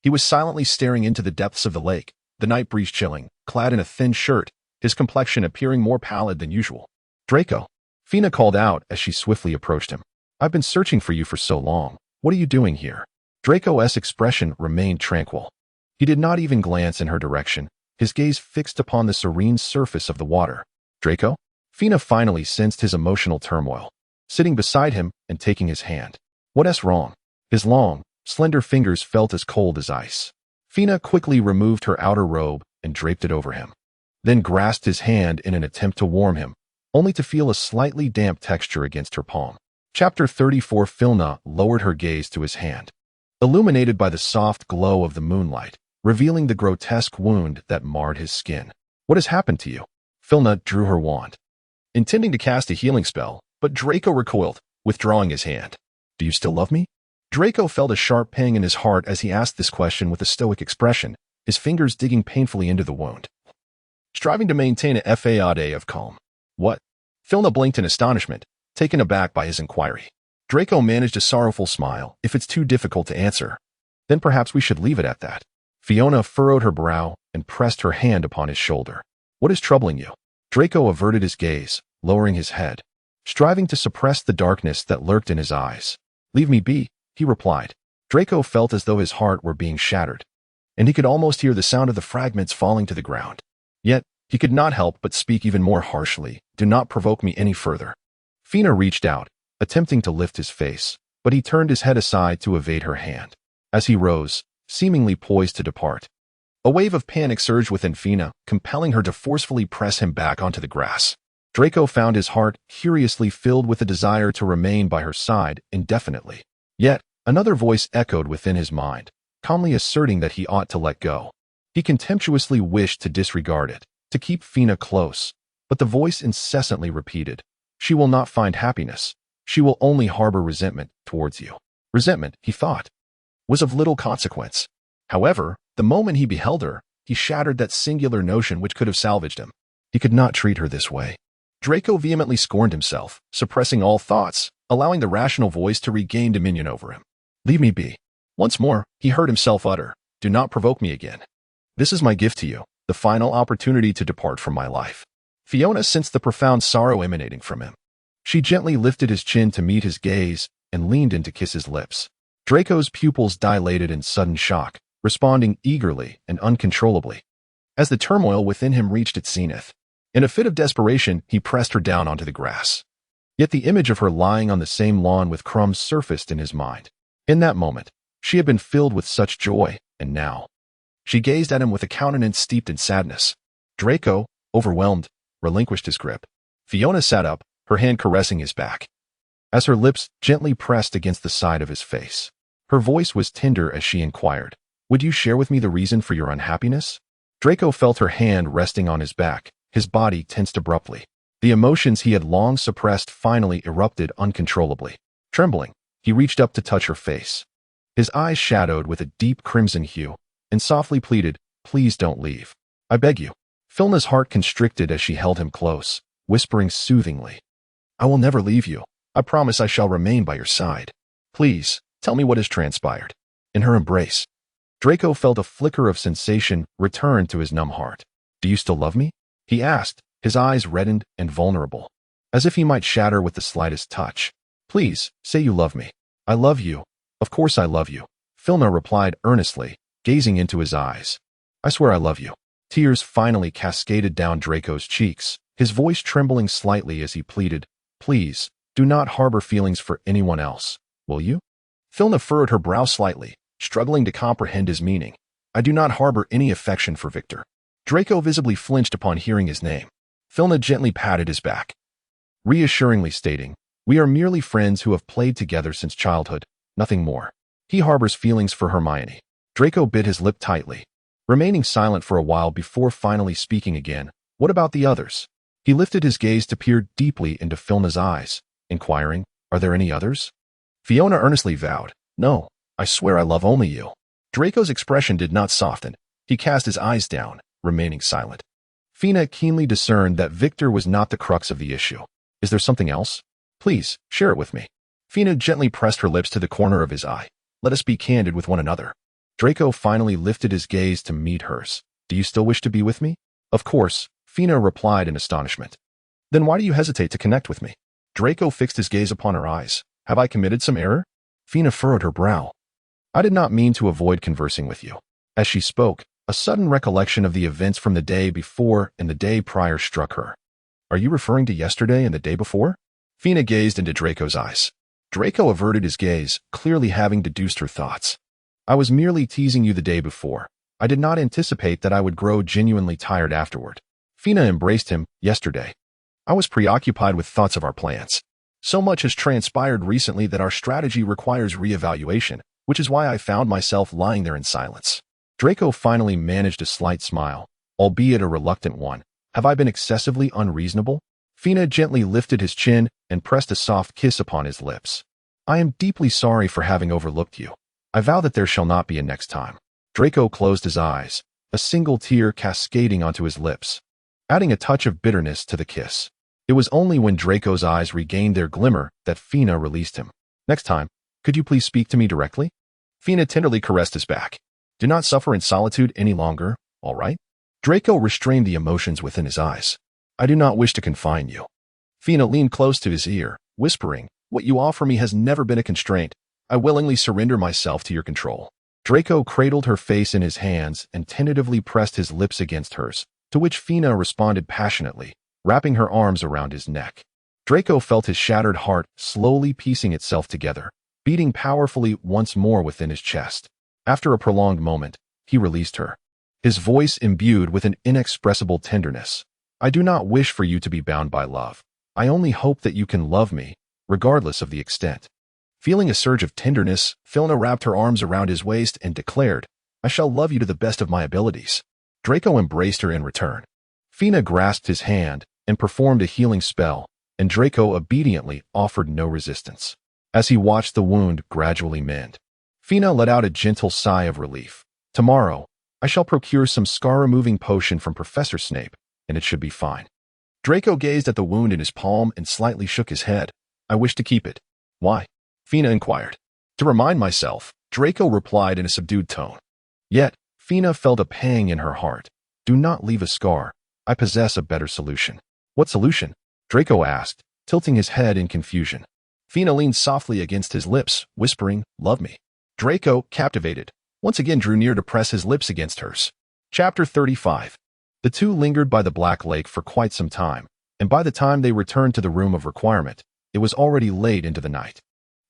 He was silently staring into the depths of the lake, the night breeze chilling, clad in a thin shirt, his complexion appearing more pallid than usual. "Draco," Fiona called out as she swiftly approached him. "I've been searching for you for so long. What are you doing here?" Draco's expression remained tranquil. He did not even glance in her direction, his gaze fixed upon the serene surface of the water. "Draco?" Fiona finally sensed his emotional turmoil, sitting beside him and taking his hand. "What's wrong?" His long, slender fingers felt as cold as ice. Fiona quickly removed her outer robe and draped it over him, then grasped his hand in an attempt to warm him, only to feel a slightly damp texture against her palm. Chapter 34. Filna lowered her gaze to his hand, illuminated by the soft glow of the moonlight, revealing the grotesque wound that marred his skin. What has happened to you? Filna drew her wand, intending to cast a healing spell, but Draco recoiled, withdrawing his hand. Do you still love me? Draco felt a sharp pang in his heart as he asked this question with a stoic expression, his fingers digging painfully into the wound, striving to maintain a facade of calm. What? Filna blinked in astonishment, taken aback by his inquiry. Draco managed a sorrowful smile. If it's too difficult to answer, then perhaps we should leave it at that. Fiona furrowed her brow and pressed her hand upon his shoulder. What is troubling you? Draco averted his gaze, lowering his head, striving to suppress the darkness that lurked in his eyes. Leave me be, he replied. Draco felt as though his heart were being shattered, and he could almost hear the sound of the fragments falling to the ground. Yet, he could not help but speak even more harshly. Do not provoke me any further. Fina reached out, attempting to lift his face, but he turned his head aside to evade her hand. As he rose, seemingly poised to depart, a wave of panic surged within Fina, compelling her to forcefully press him back onto the grass. Draco found his heart curiously filled with a desire to remain by her side indefinitely. Yet, another voice echoed within his mind, calmly asserting that he ought to let go. He contemptuously wished to disregard it, to keep Fina close, but the voice incessantly repeated, she will not find happiness. She will only harbor resentment towards you. Resentment, he thought, was of little consequence. However, the moment he beheld her, he shattered that singular notion which could have salvaged him. He could not treat her this way. Draco vehemently scorned himself, suppressing all thoughts, allowing the rational voice to regain dominion over him. Leave me be. Once more, he heard himself utter, do not provoke me again. This is my gift to you, the final opportunity to depart from my life. Fiona sensed the profound sorrow emanating from him. She gently lifted his chin to meet his gaze and leaned in to kiss his lips. Draco's pupils dilated in sudden shock, responding eagerly and uncontrollably. As the turmoil within him reached its zenith, in a fit of desperation, he pressed her down onto the grass. Yet the image of her lying on the same lawn with crumbs surfaced in his mind. In that moment, she had been filled with such joy, and now she gazed at him with a countenance steeped in sadness. Draco, overwhelmed, relinquished his grip. Fiona sat up, her hand caressing his back, as her lips gently pressed against the side of his face. Her voice was tender as she inquired, would you share with me the reason for your unhappiness? Draco felt her hand resting on his back, his body tensed abruptly. The emotions he had long suppressed finally erupted uncontrollably. Trembling, he reached up to touch her face. His eyes shadowed with a deep crimson hue, and softly pleaded, please don't leave. I beg you. Filna's heart constricted as she held him close, whispering soothingly, I will never leave you. I promise I shall remain by your side. Please, tell me what has transpired. In her embrace, Draco felt a flicker of sensation return to his numb heart. Do you still love me? He asked, his eyes reddened and vulnerable, as if he might shatter with the slightest touch. Please, say you love me. I love you. Of course I love you. Filna replied earnestly, gazing into his eyes. I swear I love you. Tears finally cascaded down Draco's cheeks, his voice trembling slightly as he pleaded, please, do not harbor feelings for anyone else, will you? Filna furrowed her brow slightly, struggling to comprehend his meaning. I do not harbor any affection for Victor. Draco visibly flinched upon hearing his name. Filna gently patted his back, reassuringly stating, we are merely friends who have played together since childhood, nothing more. He harbors feelings for Hermione. Draco bit his lip tightly, remaining silent for a while before finally speaking again. What about the others? He lifted his gaze to peer deeply into Filna's eyes, inquiring, are there any others? Fiona earnestly vowed, no, I swear I love only you. Draco's expression did not soften. He cast his eyes down, remaining silent. Fina keenly discerned that Victor was not the crux of the issue. Is there something else? Please, share it with me. Fina gently pressed her lips to the corner of his eye. Let us be candid with one another. Draco finally lifted his gaze to meet hers. Do you still wish to be with me? Of course, Fina replied in astonishment. Then why do you hesitate to connect with me? Draco fixed his gaze upon her eyes. Have I committed some error? Fina furrowed her brow. I did not mean to avoid conversing with you. As she spoke, a sudden recollection of the events from the day before and the day prior struck her. Are you referring to yesterday and the day before? Fina gazed into Draco's eyes. Draco averted his gaze, clearly having deduced her thoughts. I was merely teasing you the day before. I did not anticipate that I would grow genuinely tired afterward. Fina embraced him. Yesterday, I was preoccupied with thoughts of our plans. So much has transpired recently that our strategy requires reevaluation, which is why I found myself lying there in silence. Draco finally managed a slight smile, albeit a reluctant one. Have I been excessively unreasonable? Fina gently lifted his chin and pressed a soft kiss upon his lips. I am deeply sorry for having overlooked you. I vow that there shall not be a next time. Draco closed his eyes, a single tear cascading onto his lips, adding a touch of bitterness to the kiss. It was only when Draco's eyes regained their glimmer that Fina released him. Next time, could you please speak to me directly? Fina tenderly caressed his back. Do not suffer in solitude any longer, all right? Draco restrained the emotions within his eyes. I do not wish to confine you. Fina leaned close to his ear, whispering, what you offer me has never been a constraint. I willingly surrender myself to your control. Draco cradled her face in his hands and tentatively pressed his lips against hers, to which Fina responded passionately, wrapping her arms around his neck. Draco felt his shattered heart slowly piecing itself together, beating powerfully once more within his chest. After a prolonged moment, he released her, his voice imbued with an inexpressible tenderness. I do not wish for you to be bound by love. I only hope that you can love me, regardless of the extent. Feeling a surge of tenderness, Fina wrapped her arms around his waist and declared, I shall love you to the best of my abilities. Draco embraced her in return. Fina grasped his hand and performed a healing spell, and Draco obediently offered no resistance. As he watched the wound gradually mend, Fina let out a gentle sigh of relief. Tomorrow, I shall procure some scar-removing potion from Professor Snape, and it should be fine. Draco gazed at the wound in his palm and slightly shook his head. I wish to keep it. Why? Fina inquired. To remind myself, Draco replied in a subdued tone. Yet, Fina felt a pang in her heart. Do not leave a scar. I possess a better solution. What solution? Draco asked, tilting his head in confusion. Fina leaned softly against his lips, whispering, love me. Draco, captivated, once again drew near to press his lips against hers. Chapter 35. The two lingered by the Black Lake for quite some time, and by the time they returned to the room of requirement, it was already late into the night.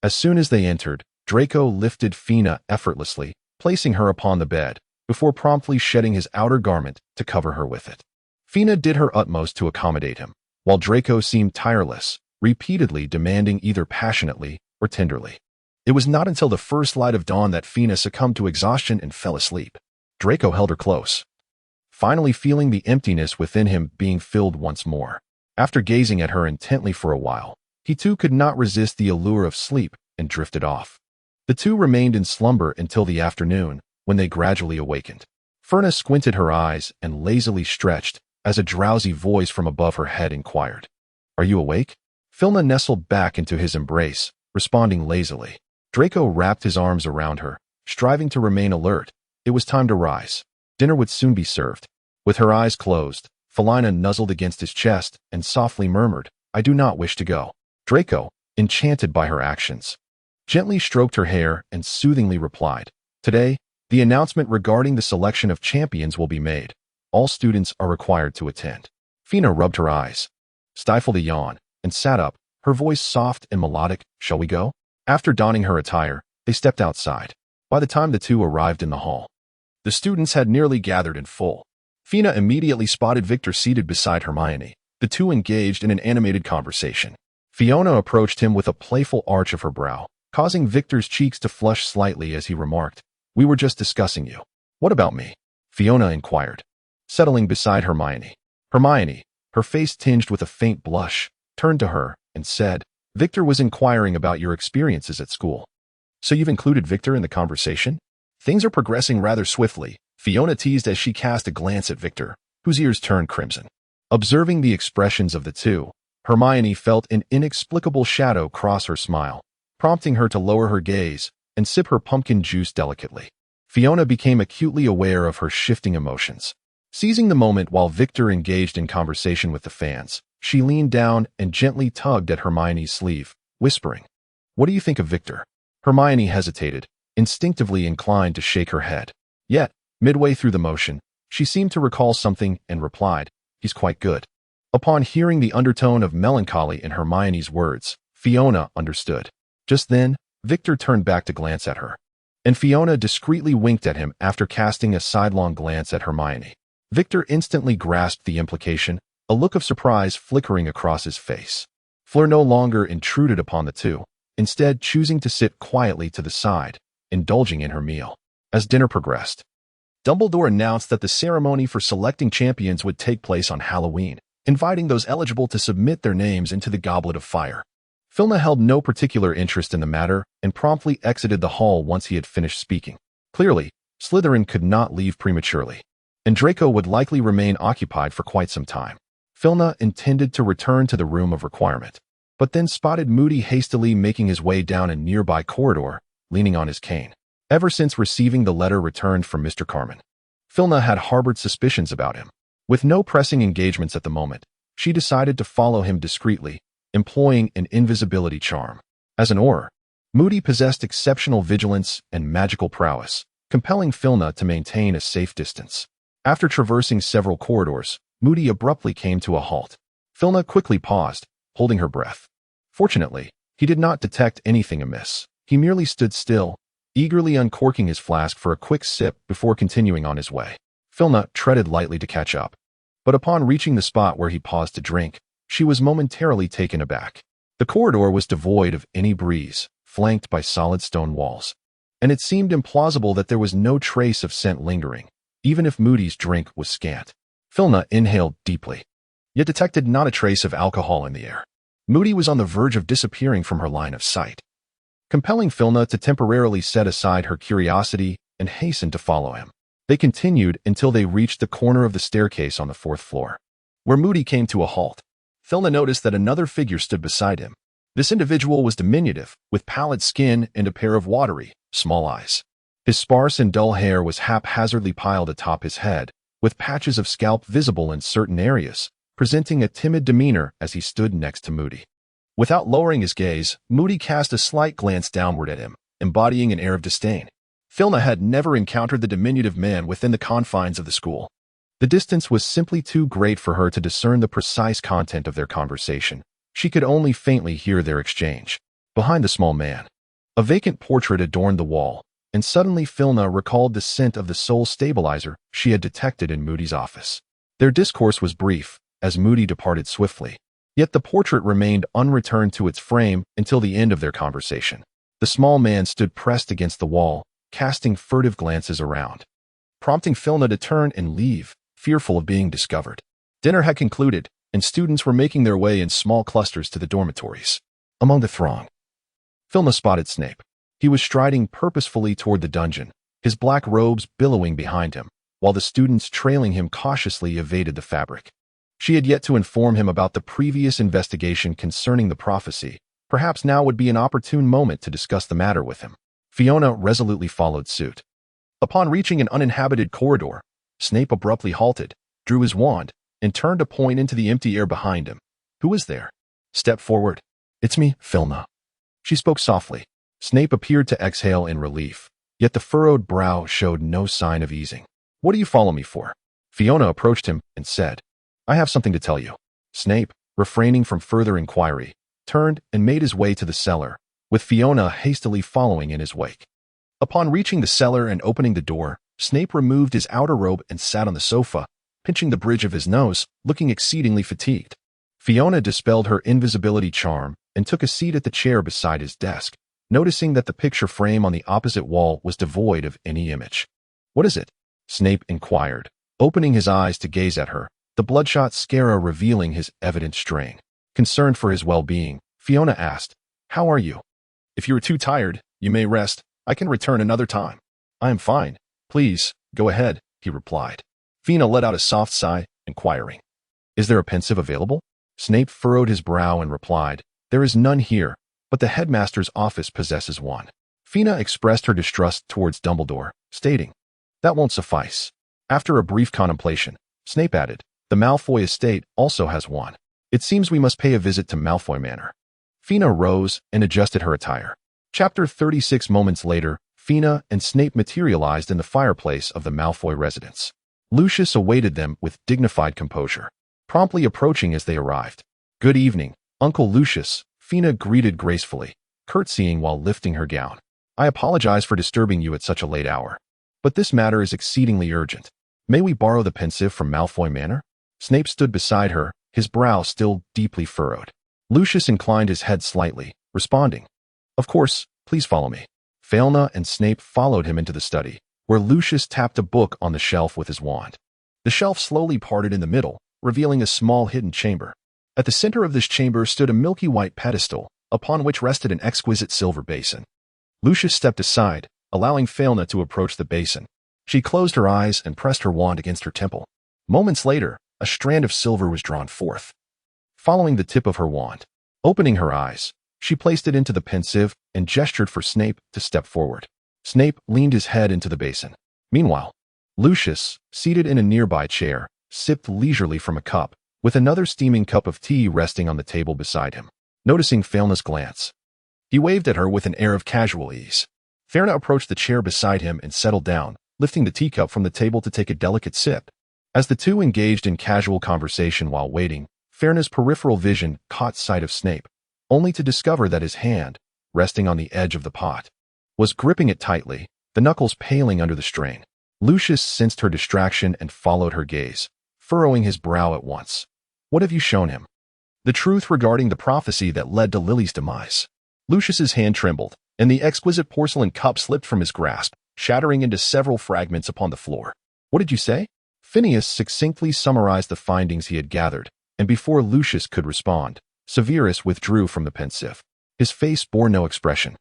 As soon as they entered, Draco lifted Fina effortlessly, placing her upon the bed, before promptly shedding his outer garment to cover her with it. Fina did her utmost to accommodate him, while Draco seemed tireless, repeatedly demanding either passionately or tenderly. It was not until the first light of dawn that Fina succumbed to exhaustion and fell asleep. Draco held her close, finally feeling the emptiness within him being filled once more. After gazing at her intently for a while, he too could not resist the allure of sleep and drifted off. The two remained in slumber until the afternoon, when they gradually awakened. Fina squinted her eyes and lazily stretched as a drowsy voice from above her head inquired, Are you awake? Fina nestled back into his embrace, responding lazily. Draco wrapped his arms around her, striving to remain alert. It was time to rise. Dinner would soon be served. With her eyes closed, Fina nuzzled against his chest and softly murmured, I do not wish to go. Draco, enchanted by her actions, gently stroked her hair and soothingly replied, Today, the announcement regarding the selection of champions will be made. All students are required to attend. Fina rubbed her eyes, stifled a yawn, and sat up, her voice soft and melodic. Shall we go? After donning her attire, they stepped outside. By the time the two arrived in the hall, the students had nearly gathered in full. Fina immediately spotted Victor seated beside Hermione. The two engaged in an animated conversation. Fiona approached him with a playful arch of her brow, causing Victor's cheeks to flush slightly as he remarked, We were just discussing you. What about me? Fiona inquired, settling beside Hermione. Hermione, her face tinged with a faint blush, turned to her and said, Victor was inquiring about your experiences at school. So you've included Victor in the conversation? Things are progressing rather swiftly, Fiona teased as she cast a glance at Victor, whose ears turned crimson. Observing the expressions of the two, Hermione felt an inexplicable shadow cross her smile, prompting her to lower her gaze and sip her pumpkin juice delicately. Fiona became acutely aware of her shifting emotions. Seizing the moment while Victor engaged in conversation with the fans, she leaned down and gently tugged at Hermione's sleeve, whispering, What do you think of Victor? Hermione hesitated, instinctively inclined to shake her head. Yet, midway through the motion, she seemed to recall something and replied, He's quite good. Upon hearing the undertone of melancholy in Hermione's words, Fiona understood. Just then, Victor turned back to glance at her, and Fiona discreetly winked at him after casting a sidelong glance at Hermione. Victor instantly grasped the implication, a look of surprise flickering across his face. Fleur no longer intruded upon the two, instead choosing to sit quietly to the side, indulging in her meal. As dinner progressed, Dumbledore announced that the ceremony for selecting champions would take place on Halloween, inviting those eligible to submit their names into the Goblet of Fire. Filna held no particular interest in the matter and promptly exited the hall once he had finished speaking. Clearly, Slytherin could not leave prematurely, and Draco would likely remain occupied for quite some time. Filna intended to return to the room of requirement, but then spotted Moody hastily making his way down a nearby corridor, leaning on his cane. Ever since receiving the letter returned from Mr. Carmen, Filna had harbored suspicions about him. With no pressing engagements at the moment, she decided to follow him discreetly, employing an invisibility charm. As an Auror, Moody possessed exceptional vigilance and magical prowess, compelling Filna to maintain a safe distance. After traversing several corridors, Moody abruptly came to a halt. Filna quickly paused, holding her breath. Fortunately, he did not detect anything amiss. He merely stood still, eagerly uncorking his flask for a quick sip before continuing on his way. Filna treaded lightly to catch up, but upon reaching the spot where he paused to drink, she was momentarily taken aback. The corridor was devoid of any breeze, flanked by solid stone walls, and it seemed implausible that there was no trace of scent lingering, even if Moody's drink was scant. Filna inhaled deeply, yet detected not a trace of alcohol in the air. Moody was on the verge of disappearing from her line of sight, compelling Filna to temporarily set aside her curiosity and hasten to follow him. They continued until they reached the corner of the staircase on the 4th floor, where Moody came to a halt. Filna noticed that another figure stood beside him. This individual was diminutive, with pallid skin and a pair of watery, small eyes. His sparse and dull hair was haphazardly piled atop his head, with patches of scalp visible in certain areas, presenting a timid demeanor as he stood next to Moody. Without lowering his gaze, Moody cast a slight glance downward at him, embodying an air of disdain. Filna had never encountered the diminutive man within the confines of the school. The distance was simply too great for her to discern the precise content of their conversation. She could only faintly hear their exchange. Behind the small man, a vacant portrait adorned the wall, and suddenly Filna recalled the scent of the soul stabilizer she had detected in Moody's office. Their discourse was brief, as Moody departed swiftly. Yet the portrait remained unreturned to its frame until the end of their conversation. The small man stood pressed against the wall, casting furtive glances around, prompting Filna to turn and leave, fearful of being discovered. Dinner had concluded, and students were making their way in small clusters to the dormitories. Among the throng, Filna spotted Snape. He was striding purposefully toward the dungeon, his black robes billowing behind him, while the students trailing him cautiously evaded the fabric. She had yet to inform him about the previous investigation concerning the prophecy. Perhaps now would be an opportune moment to discuss the matter with him. Fiona resolutely followed suit. Upon reaching an uninhabited corridor, Snape abruptly halted, drew his wand, and turned to point into the empty air behind him. Who was there? Step forward. It's me, Filna. She spoke softly. Snape appeared to exhale in relief, yet the furrowed brow showed no sign of easing. What do you follow me for? Fiona approached him and said, I have something to tell you. Snape, refraining from further inquiry, turned and made his way to the cellar, with Fiona hastily following in his wake. Upon reaching the cellar and opening the door, Snape removed his outer robe and sat on the sofa, pinching the bridge of his nose, looking exceedingly fatigued. Fiona dispelled her invisibility charm and took a seat at the chair beside his desk, noticing that the picture frame on the opposite wall was devoid of any image. What is it? Snape inquired, opening his eyes to gaze at her, the bloodshot scara revealing his evident strain. Concerned for his well-being, Fiona asked, How are you? If you are too tired, you may rest. I can return another time. I am fine. Please, go ahead, he replied. Fiona let out a soft sigh, inquiring, Is there a pensive available? Snape furrowed his brow and replied, There is none here, but the headmaster's office possesses one. Fiona expressed her distrust towards Dumbledore, stating, That won't suffice. After a brief contemplation, Snape added, The Malfoy estate also has one. It seems we must pay a visit to Malfoy Manor. Fiona rose and adjusted her attire. Chapter 36 Moments later, Fiona and Snape materialized in the fireplace of the Malfoy residence. Lucius awaited them with dignified composure, promptly approaching as they arrived. Good evening, Uncle Lucius, Fiona greeted gracefully, curtsying while lifting her gown. I apologize for disturbing you at such a late hour, but this matter is exceedingly urgent. May we borrow the pensive from Malfoy Manor? Snape stood beside her, his brow still deeply furrowed. Lucius inclined his head slightly, responding, "Of course, please follow me." Phaelna and Snape followed him into the study, where Lucius tapped a book on the shelf with his wand. The shelf slowly parted in the middle, revealing a small hidden chamber. At the center of this chamber stood a milky white pedestal, upon which rested an exquisite silver basin. Lucius stepped aside, allowing Phaelna to approach the basin. She closed her eyes and pressed her wand against her temple. Moments later, a strand of silver was drawn forth. Following the tip of her wand, opening her eyes, she placed it into the pensieve and gestured for Snape to step forward. Snape leaned his head into the basin. Meanwhile, Lucius, seated in a nearby chair, sipped leisurely from a cup, with another steaming cup of tea resting on the table beside him. Noticing Phaelna's glance, he waved at her with an air of casual ease. Phaelna approached the chair beside him and settled down, lifting the teacup from the table to take a delicate sip. As the two engaged in casual conversation while waiting, Phaelna's peripheral vision caught sight of Snape, only to discover that his hand, resting on the edge of the pot, was gripping it tightly, the knuckles paling under the strain. Lucius sensed her distraction and followed her gaze, furrowing his brow at once. "What have you shown him?" "The truth regarding the prophecy that led to Lily's demise." Lucius's hand trembled, and the exquisite porcelain cup slipped from his grasp, shattering into several fragments upon the floor. "What did you say?" Phineas succinctly summarized the findings he had gathered, and before Lucius could respond, Severus withdrew from the pensieve. His face bore no expression.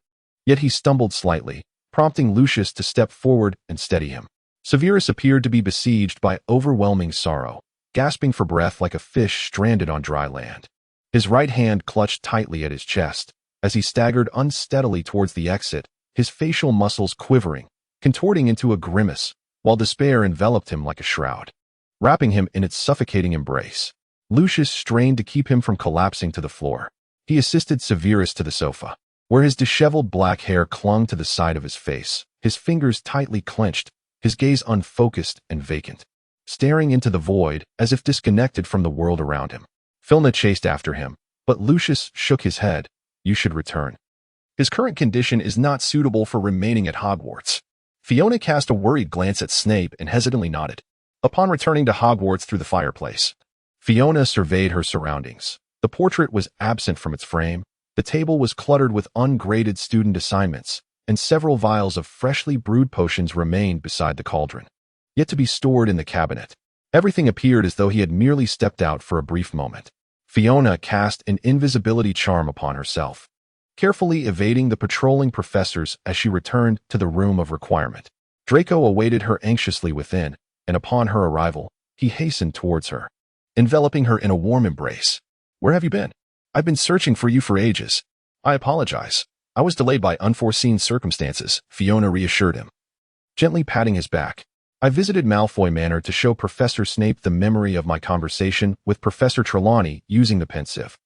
Yet he stumbled slightly, prompting Lucius to step forward and steady him. Severus appeared to be besieged by overwhelming sorrow, gasping for breath like a fish stranded on dry land. His right hand clutched tightly at his chest. As he staggered unsteadily towards the exit, his facial muscles quivering, contorting into a grimace, while despair enveloped him like a shroud, wrapping him in its suffocating embrace. Lucius strained to keep him from collapsing to the floor. He assisted Severus to the sofa, where his disheveled black hair clung to the side of his face, his fingers tightly clenched, his gaze unfocused and vacant, staring into the void as if disconnected from the world around him. Phaelna chased after him, but Lucius shook his head. "You should return. His current condition is not suitable for remaining at Hogwarts." Fiona cast a worried glance at Snape and hesitantly nodded. Upon returning to Hogwarts through the fireplace, Fiona surveyed her surroundings. The portrait was absent from its frame, the table was cluttered with ungraded student assignments, and several vials of freshly brewed potions remained beside the cauldron, yet to be stored in the cabinet. Everything appeared as though he had merely stepped out for a brief moment. Fiona cast an invisibility charm upon herself, carefully evading the patrolling professors as she returned to the room of requirement. Draco awaited her anxiously within, and upon her arrival, he hastened towards her, enveloping her in a warm embrace. "Where have you been? I've been searching for you for ages." "I apologize. I was delayed by unforeseen circumstances," Fiona reassured him, gently patting his back. "I visited Malfoy Manor to show Professor Snape the memory of my conversation with Professor Trelawney using the pensieve.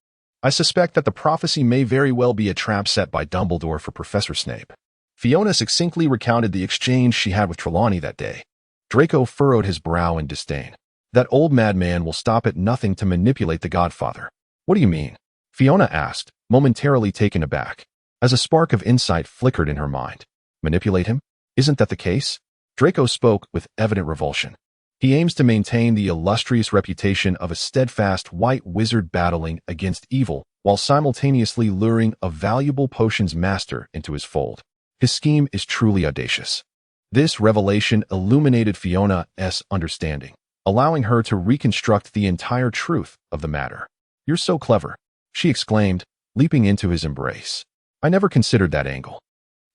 I suspect that the prophecy may very well be a trap set by Dumbledore for Professor Snape." Fiona succinctly recounted the exchange she had with Trelawney that day. Draco furrowed his brow in disdain. "That old madman will stop at nothing to manipulate the Godfather." "What do you mean?" Fiona asked, momentarily taken aback, as a spark of insight flickered in her mind. "Manipulate him? Isn't that the case?" Draco spoke with evident revulsion. "He aims to maintain the illustrious reputation of a steadfast white wizard battling against evil, while simultaneously luring a valuable potions master into his fold. His scheme is truly audacious." This revelation illuminated Fiona's understanding, allowing her to reconstruct the entire truth of the matter. "You're so clever," she exclaimed, leaping into his embrace. "I never considered that angle."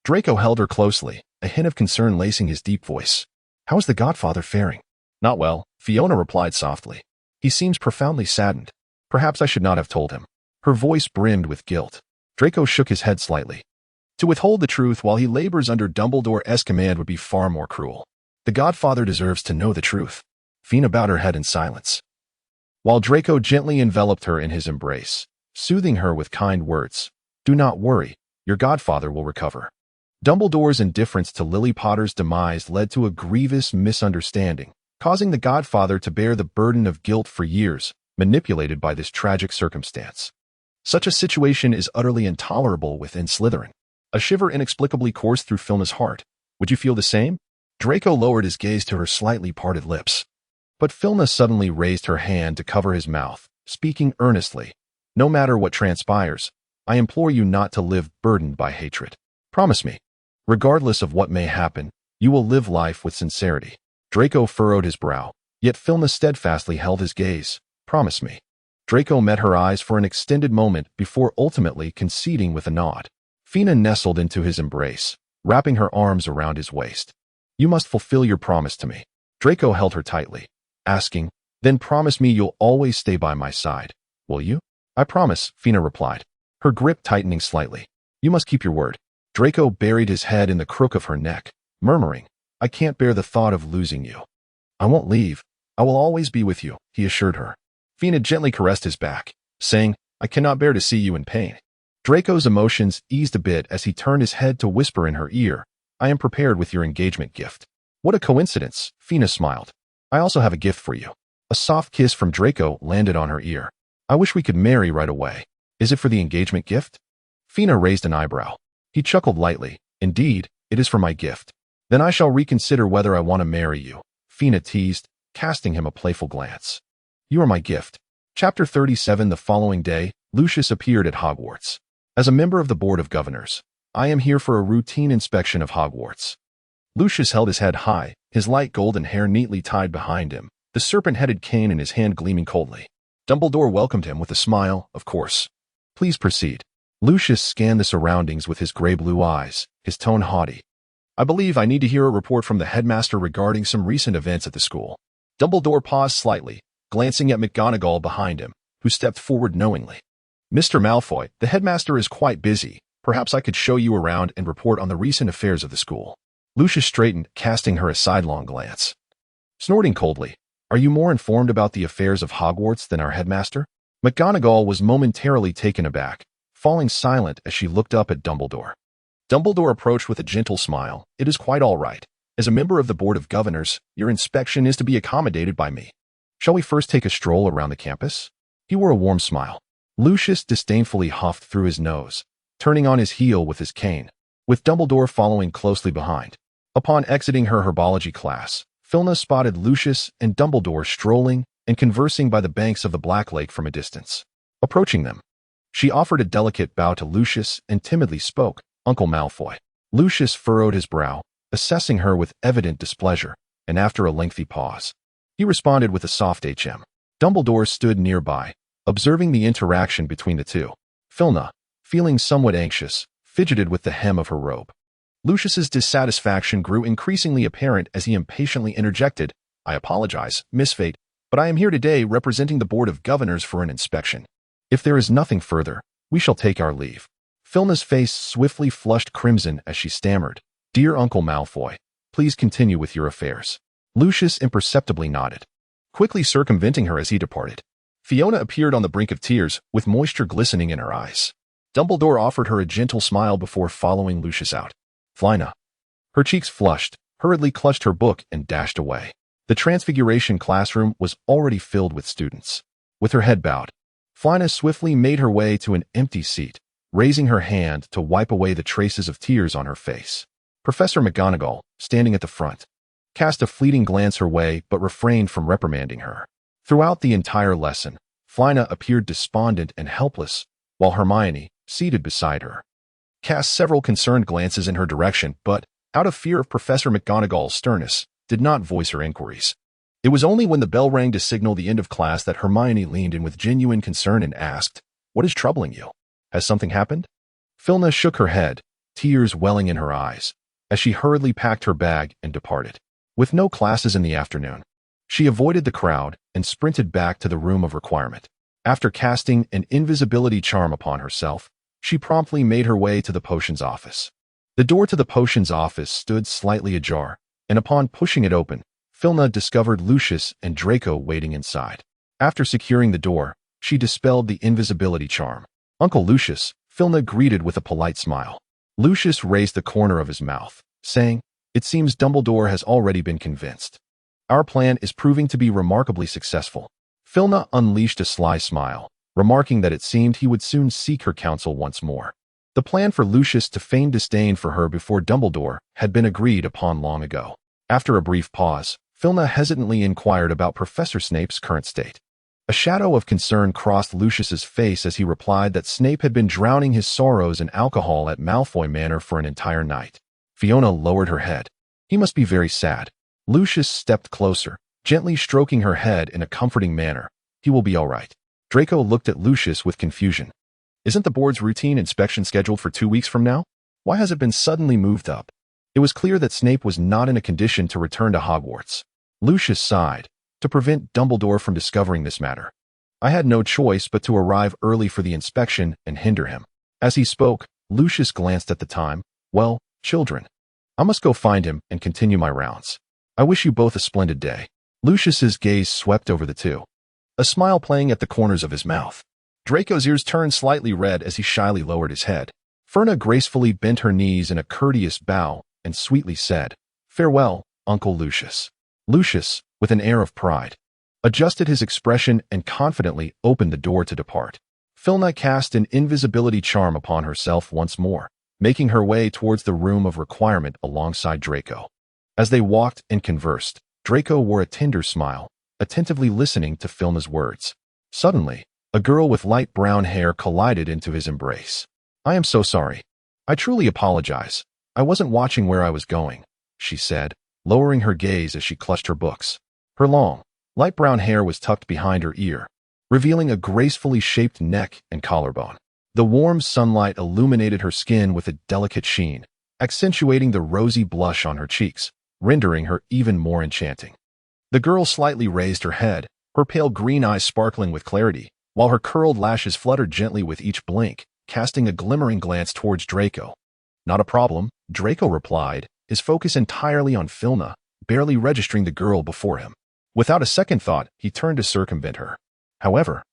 Draco held her closely, a hint of concern lacing his deep voice. "How is the Godfather faring?" "Not well," Fiona replied softly. "He seems profoundly saddened. Perhaps I should not have told him." Her voice brimmed with guilt. Draco shook his head slightly. "To withhold the truth while he labors under Dumbledore's command would be far more cruel. The Godfather deserves to know the truth." Fiona bowed her head in silence, while Draco gently enveloped her in his embrace, soothing her with kind words. "Do not worry, your Godfather will recover." Dumbledore's indifference to Lily Potter's demise led to a grievous misunderstanding, causing the Godfather to bear the burden of guilt for years, manipulated by this tragic circumstance. Such a situation is utterly intolerable within Slytherin. A shiver inexplicably coursed through Filna's heart. "Would you feel the same?" Draco lowered his gaze to her slightly parted lips. But Filna suddenly raised her hand to cover his mouth, speaking earnestly. No matter what transpires, I implore you not to live burdened by hatred. Promise me. Regardless of what may happen, you will live life with sincerity. Draco furrowed his brow, yet Filna steadfastly held his gaze. Promise me. Draco met her eyes for an extended moment before ultimately conceding with a nod. Fina nestled into his embrace, wrapping her arms around his waist. You must fulfill your promise to me. Draco held her tightly, asking, Then promise me you'll always stay by my side. Will you? I promise, Fina replied, her grip tightening slightly. You must keep your word. Draco buried his head in the crook of her neck, murmuring, I can't bear the thought of losing you. I won't leave. I will always be with you, he assured her. Fina gently caressed his back, saying, I cannot bear to see you in pain. Draco's emotions eased a bit as he turned his head to whisper in her ear, I am prepared with your engagement gift. What a coincidence, Fina smiled. I also have a gift for you. A soft kiss from Draco landed on her ear. I wish we could marry right away. Is it for the engagement gift? Fina raised an eyebrow. He chuckled lightly. Indeed, it is for my gift. Then I shall reconsider whether I want to marry you, Fina teased, casting him a playful glance. You are my gift. Chapter 37. The following day, Lucius appeared at Hogwarts. As a member of the Board of Governors, I am here for a routine inspection of Hogwarts. Lucius held his head high, his light golden hair neatly tied behind him, the serpent-headed cane in his hand gleaming coldly. Dumbledore welcomed him with a smile, of course. Please proceed. Lucius scanned the surroundings with his gray-blue eyes, his tone haughty. I believe I need to hear a report from the headmaster regarding some recent events at the school. Dumbledore paused slightly, glancing at McGonagall behind him, who stepped forward knowingly. Mr. Malfoy, the headmaster is quite busy. Perhaps I could show you around and report on the recent affairs of the school. Lucius straightened, casting her a sidelong glance. Snorting coldly, are you more informed about the affairs of Hogwarts than our headmaster? McGonagall was momentarily taken aback, falling silent as she looked up at Dumbledore. Dumbledore approached with a gentle smile. It is quite all right. As a member of the Board of Governors, your inspection is to be accommodated by me. Shall we first take a stroll around the campus? He wore a warm smile. Lucius disdainfully huffed through his nose, turning on his heel with his cane, with Dumbledore following closely behind. Upon exiting her herbology class, Filna spotted Lucius and Dumbledore strolling and conversing by the banks of the Black Lake from a distance. Approaching them, she offered a delicate bow to Lucius and timidly spoke, Uncle Malfoy. Lucius furrowed his brow, assessing her with evident displeasure, and after a lengthy pause, he responded with a soft HM. Dumbledore stood nearby, observing the interaction between the two. Filna, feeling somewhat anxious, fidgeted with the hem of her robe. Lucius's dissatisfaction grew increasingly apparent as he impatiently interjected, I apologize, Miss Fate, but I am here today representing the Board of Governors for an inspection. If there is nothing further, we shall take our leave. Filna's face swiftly flushed crimson as she stammered, Dear Uncle Malfoy, please continue with your affairs. Lucius imperceptibly nodded, quickly circumventing her as he departed. Fiona appeared on the brink of tears, with moisture glistening in her eyes. Dumbledore offered her a gentle smile before following Lucius out. Flina. Her cheeks flushed, hurriedly clutched her book and dashed away. The Transfiguration classroom was already filled with students. With her head bowed, Flina swiftly made her way to an empty seat, raising her hand to wipe away the traces of tears on her face. Professor McGonagall, standing at the front, cast a fleeting glance her way but refrained from reprimanding her. Throughout the entire lesson, Flina appeared despondent and helpless, while Hermione, seated beside her, cast several concerned glances in her direction but, out of fear of Professor McGonagall's sternness, did not voice her inquiries. It was only when the bell rang to signal the end of class that Hermione leaned in with genuine concern and asked, What is troubling you? Has something happened? Filna shook her head, tears welling in her eyes, as she hurriedly packed her bag and departed. With no classes in the afternoon, she avoided the crowd and sprinted back to the room of requirement. After casting an invisibility charm upon herself, she promptly made her way to the potions office. The door to the potions office stood slightly ajar, and upon pushing it open, Filna discovered Lucius and Draco waiting inside. After securing the door, she dispelled the invisibility charm. Uncle Lucius, Filna greeted with a polite smile. Lucius raised the corner of his mouth, saying, It seems Dumbledore has already been convinced. Our plan is proving to be remarkably successful. Filna unleashed a sly smile, remarking that it seemed he would soon seek her counsel once more. The plan for Lucius to feign disdain for her before Dumbledore had been agreed upon long ago. After a brief pause, Filna hesitantly inquired about Professor Snape's current state. A shadow of concern crossed Lucius's face as he replied that Snape had been drowning his sorrows in alcohol at Malfoy Manor for an entire night. Fiona lowered her head. He must be very sad. Lucius stepped closer, gently stroking her head in a comforting manner. He will be all right. Draco looked at Lucius with confusion. Isn't the board's routine inspection scheduled for 2 weeks from now? Why has it been suddenly moved up? It was clear that Snape was not in a condition to return to Hogwarts. Lucius sighed. To prevent Dumbledore from discovering this matter, I had no choice but to arrive early for the inspection and hinder him. As he spoke, Lucius glanced at the time. Well, children, I must go find him and continue my rounds. I wish you both a splendid day. Lucius's gaze swept over the two, a smile playing at the corners of his mouth. Draco's ears turned slightly red as he shyly lowered his head. Ferna gracefully bent her knees in a courteous bow and sweetly said, "Farewell, Uncle Lucius." Lucius, with an air of pride, adjusted his expression and confidently opened the door to depart. Filna cast an invisibility charm upon herself once more, making her way towards the room of requirement alongside Draco. As they walked and conversed, Draco wore a tender smile, attentively listening to Filna's words. Suddenly, a girl with light brown hair collided into his embrace. "I am so sorry. I truly apologize. I wasn't watching where I was going," she said, lowering her gaze as she clutched her books. Her long, light brown hair was tucked behind her ear, revealing a gracefully shaped neck and collarbone. The warm sunlight illuminated her skin with a delicate sheen, accentuating the rosy blush on her cheeks, rendering her even more enchanting. The girl slightly raised her head, her pale green eyes sparkling with clarity, while her curled lashes fluttered gently with each blink, casting a glimmering glance towards Draco. "Not a problem," Draco replied, his focus entirely on Filna, barely registering the girl before him. Without a second thought, he turned to circumvent her. However,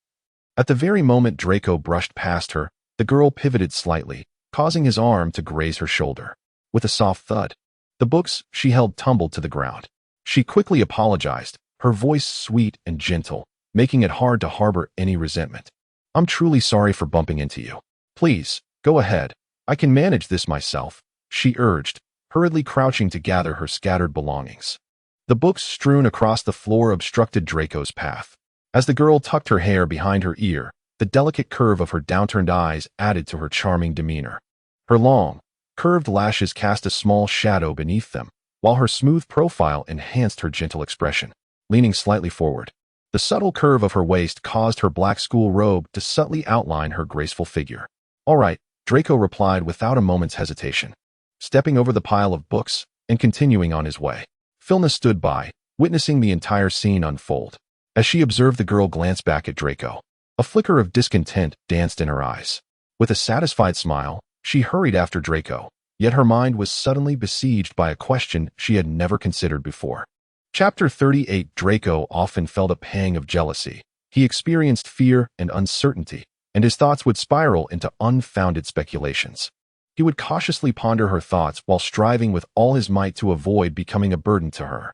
at the very moment Draco brushed past her, the girl pivoted slightly, causing his arm to graze her shoulder. With a soft thud, the books she held tumbled to the ground. She quickly apologized, her voice sweet and gentle, making it hard to harbor any resentment. "I'm truly sorry for bumping into you. Please, go ahead. I can manage this myself," she urged, hurriedly crouching to gather her scattered belongings. The books strewn across the floor obstructed Draco's path. As the girl tucked her hair behind her ear, the delicate curve of her downturned eyes added to her charming demeanor. Her long, curved lashes cast a small shadow beneath them, while her smooth profile enhanced her gentle expression. Leaning slightly forward, the subtle curve of her waist caused her black school robe to subtly outline her graceful figure. "All right," Draco replied without a moment's hesitation, stepping over the pile of books and continuing on his way. Filna stood by, witnessing the entire scene unfold. As she observed the girl glance back at Draco, a flicker of discontent danced in her eyes. With a satisfied smile, she hurried after Draco, yet her mind was suddenly besieged by a question she had never considered before. Chapter 38. Draco often felt a pang of jealousy. He experienced fear and uncertainty, and his thoughts would spiral into unfounded speculations. He would cautiously ponder her thoughts while striving with all his might to avoid becoming a burden to her.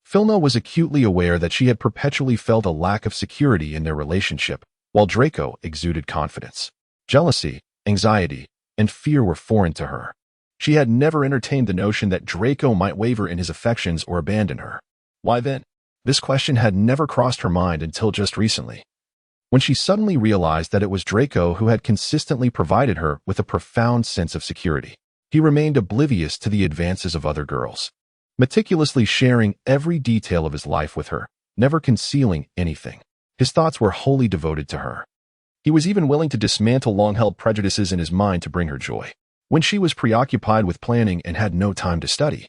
Filna was acutely aware that she had perpetually felt a lack of security in their relationship, while Draco exuded confidence. Jealousy, anxiety, and fear were foreign to her. She had never entertained the notion that Draco might waver in his affections or abandon her. Why then? This question had never crossed her mind until just recently, when she suddenly realized that it was Draco who had consistently provided her with a profound sense of security. He remained oblivious to the advances of other girls, meticulously sharing every detail of his life with her, never concealing anything. His thoughts were wholly devoted to her. He was even willing to dismantle long-held prejudices in his mind to bring her joy. When she was preoccupied with planning and had no time to study,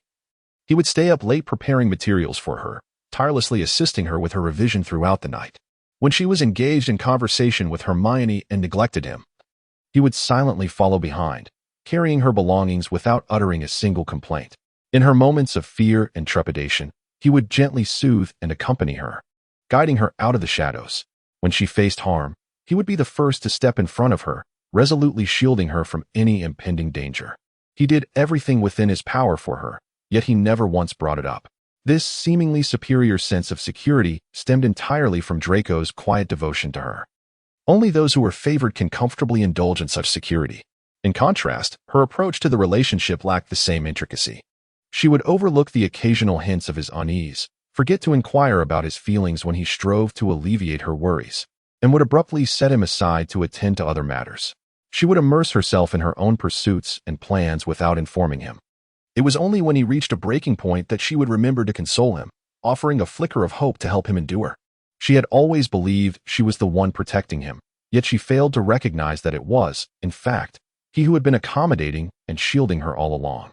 he would stay up late preparing materials for her, tirelessly assisting her with her revision throughout the night. When she was engaged in conversation with Hermione and neglected him, he would silently follow behind, carrying her belongings without uttering a single complaint. In her moments of fear and trepidation, he would gently soothe and accompany her, guiding her out of the shadows. When she faced harm, he would be the first to step in front of her, resolutely shielding her from any impending danger. He did everything within his power for her, yet he never once brought it up. This seemingly superior sense of security stemmed entirely from Draco's quiet devotion to her. Only those who are favored can comfortably indulge in such security. In contrast, her approach to the relationship lacked the same intricacy. She would overlook the occasional hints of his unease, forget to inquire about his feelings when he strove to alleviate her worries, and would abruptly set him aside to attend to other matters. She would immerse herself in her own pursuits and plans without informing him. It was only when he reached a breaking point that she would remember to console him, offering a flicker of hope to help him endure. She had always believed she was the one protecting him, yet she failed to recognize that it was, in fact, he who had been accommodating and shielding her all along.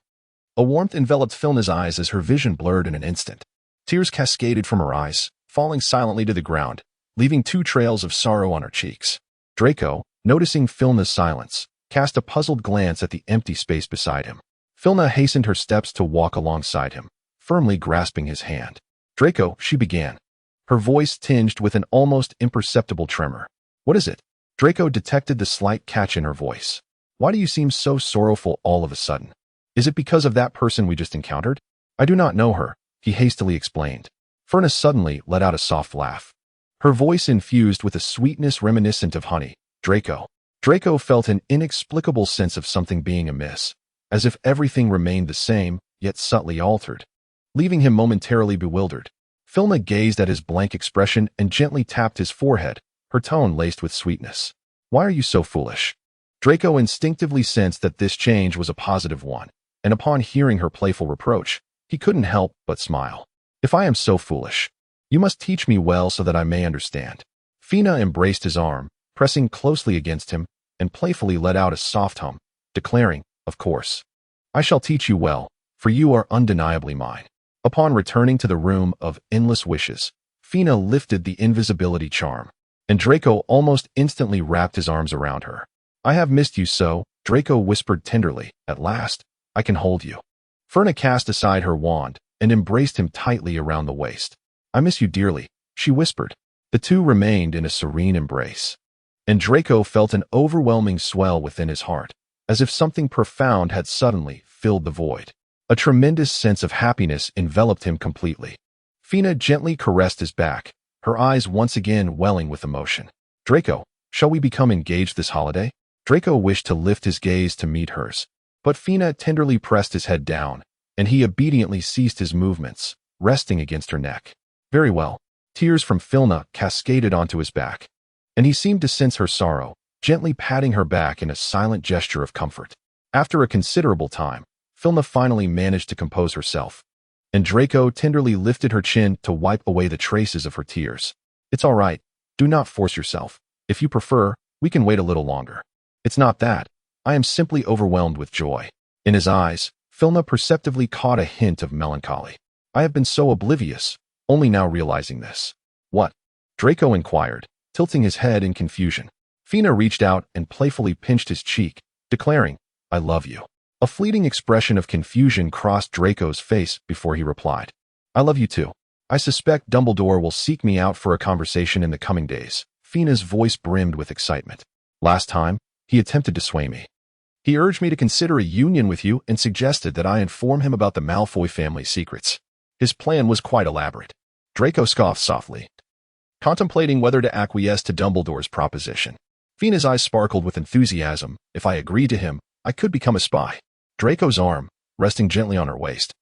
A warmth enveloped Filna's eyes as her vision blurred in an instant. Tears cascaded from her eyes, falling silently to the ground, leaving 2 trails of sorrow on her cheeks. Draco, noticing Filna's silence, cast a puzzled glance at the empty space beside him. Filna hastened her steps to walk alongside him, firmly grasping his hand. "Draco," she began, her voice tinged with an almost imperceptible tremor. "What is it?" Draco detected the slight catch in her voice. "Why do you seem so sorrowful all of a sudden? Is it because of that person we just encountered?" "I do not know her," he hastily explained. Furna suddenly let out a soft laugh, her voice infused with a sweetness reminiscent of honey. "Draco." Draco felt an inexplicable sense of something being amiss, as if everything remained the same, yet subtly altered, leaving him momentarily bewildered. Filna gazed at his blank expression and gently tapped his forehead, her tone laced with sweetness. "Why are you so foolish?" Draco instinctively sensed that this change was a positive one, and upon hearing her playful reproach, he couldn't help but smile. "If I am so foolish, you must teach me well so that I may understand." Fina embraced his arm, pressing closely against him, and playfully let out a soft hum, declaring, "Of course. I shall teach you well, for you are undeniably mine." Upon returning to the room of endless wishes, Fina lifted the invisibility charm, and Draco almost instantly wrapped his arms around her. "I have missed you so," Draco whispered tenderly. "At last, I can hold you." Furna cast aside her wand and embraced him tightly around the waist. "I miss you dearly," she whispered. The 2 remained in a serene embrace, and Draco felt an overwhelming swell within his heart, as if something profound had suddenly filled the void. A tremendous sense of happiness enveloped him completely. Fina gently caressed his back, her eyes once again welling with emotion. "Draco, shall we become engaged this holiday?" Draco wished to lift his gaze to meet hers, but Fina tenderly pressed his head down, and he obediently ceased his movements, resting against her neck. "Very well." Tears from Filna cascaded onto his back, and he seemed to sense her sorrow, gently patting her back in a silent gesture of comfort. After a considerable time, Filna finally managed to compose herself, and Draco tenderly lifted her chin to wipe away the traces of her tears. "It's all right. Do not force yourself. If you prefer, we can wait a little longer." "It's not that. I am simply overwhelmed with joy." In his eyes, Filna perceptibly caught a hint of melancholy. "I have been so oblivious, only now realizing this." "What?" Draco inquired, tilting his head in confusion. Fina reached out and playfully pinched his cheek, declaring, "I love you." A fleeting expression of confusion crossed Draco's face before he replied, "I love you too. I suspect Dumbledore will seek me out for a conversation in the coming days." Fina's voice brimmed with excitement. "Last time, he attempted to sway me. He urged me to consider a union with you and suggested that I inform him about the Malfoy family secrets. His plan was quite elaborate." Draco scoffed softly, contemplating whether to acquiesce to Dumbledore's proposition. Fina's eyes sparkled with enthusiasm. "If I agreed to him, I could become a spy." Draco's arm, resting gently on her waist,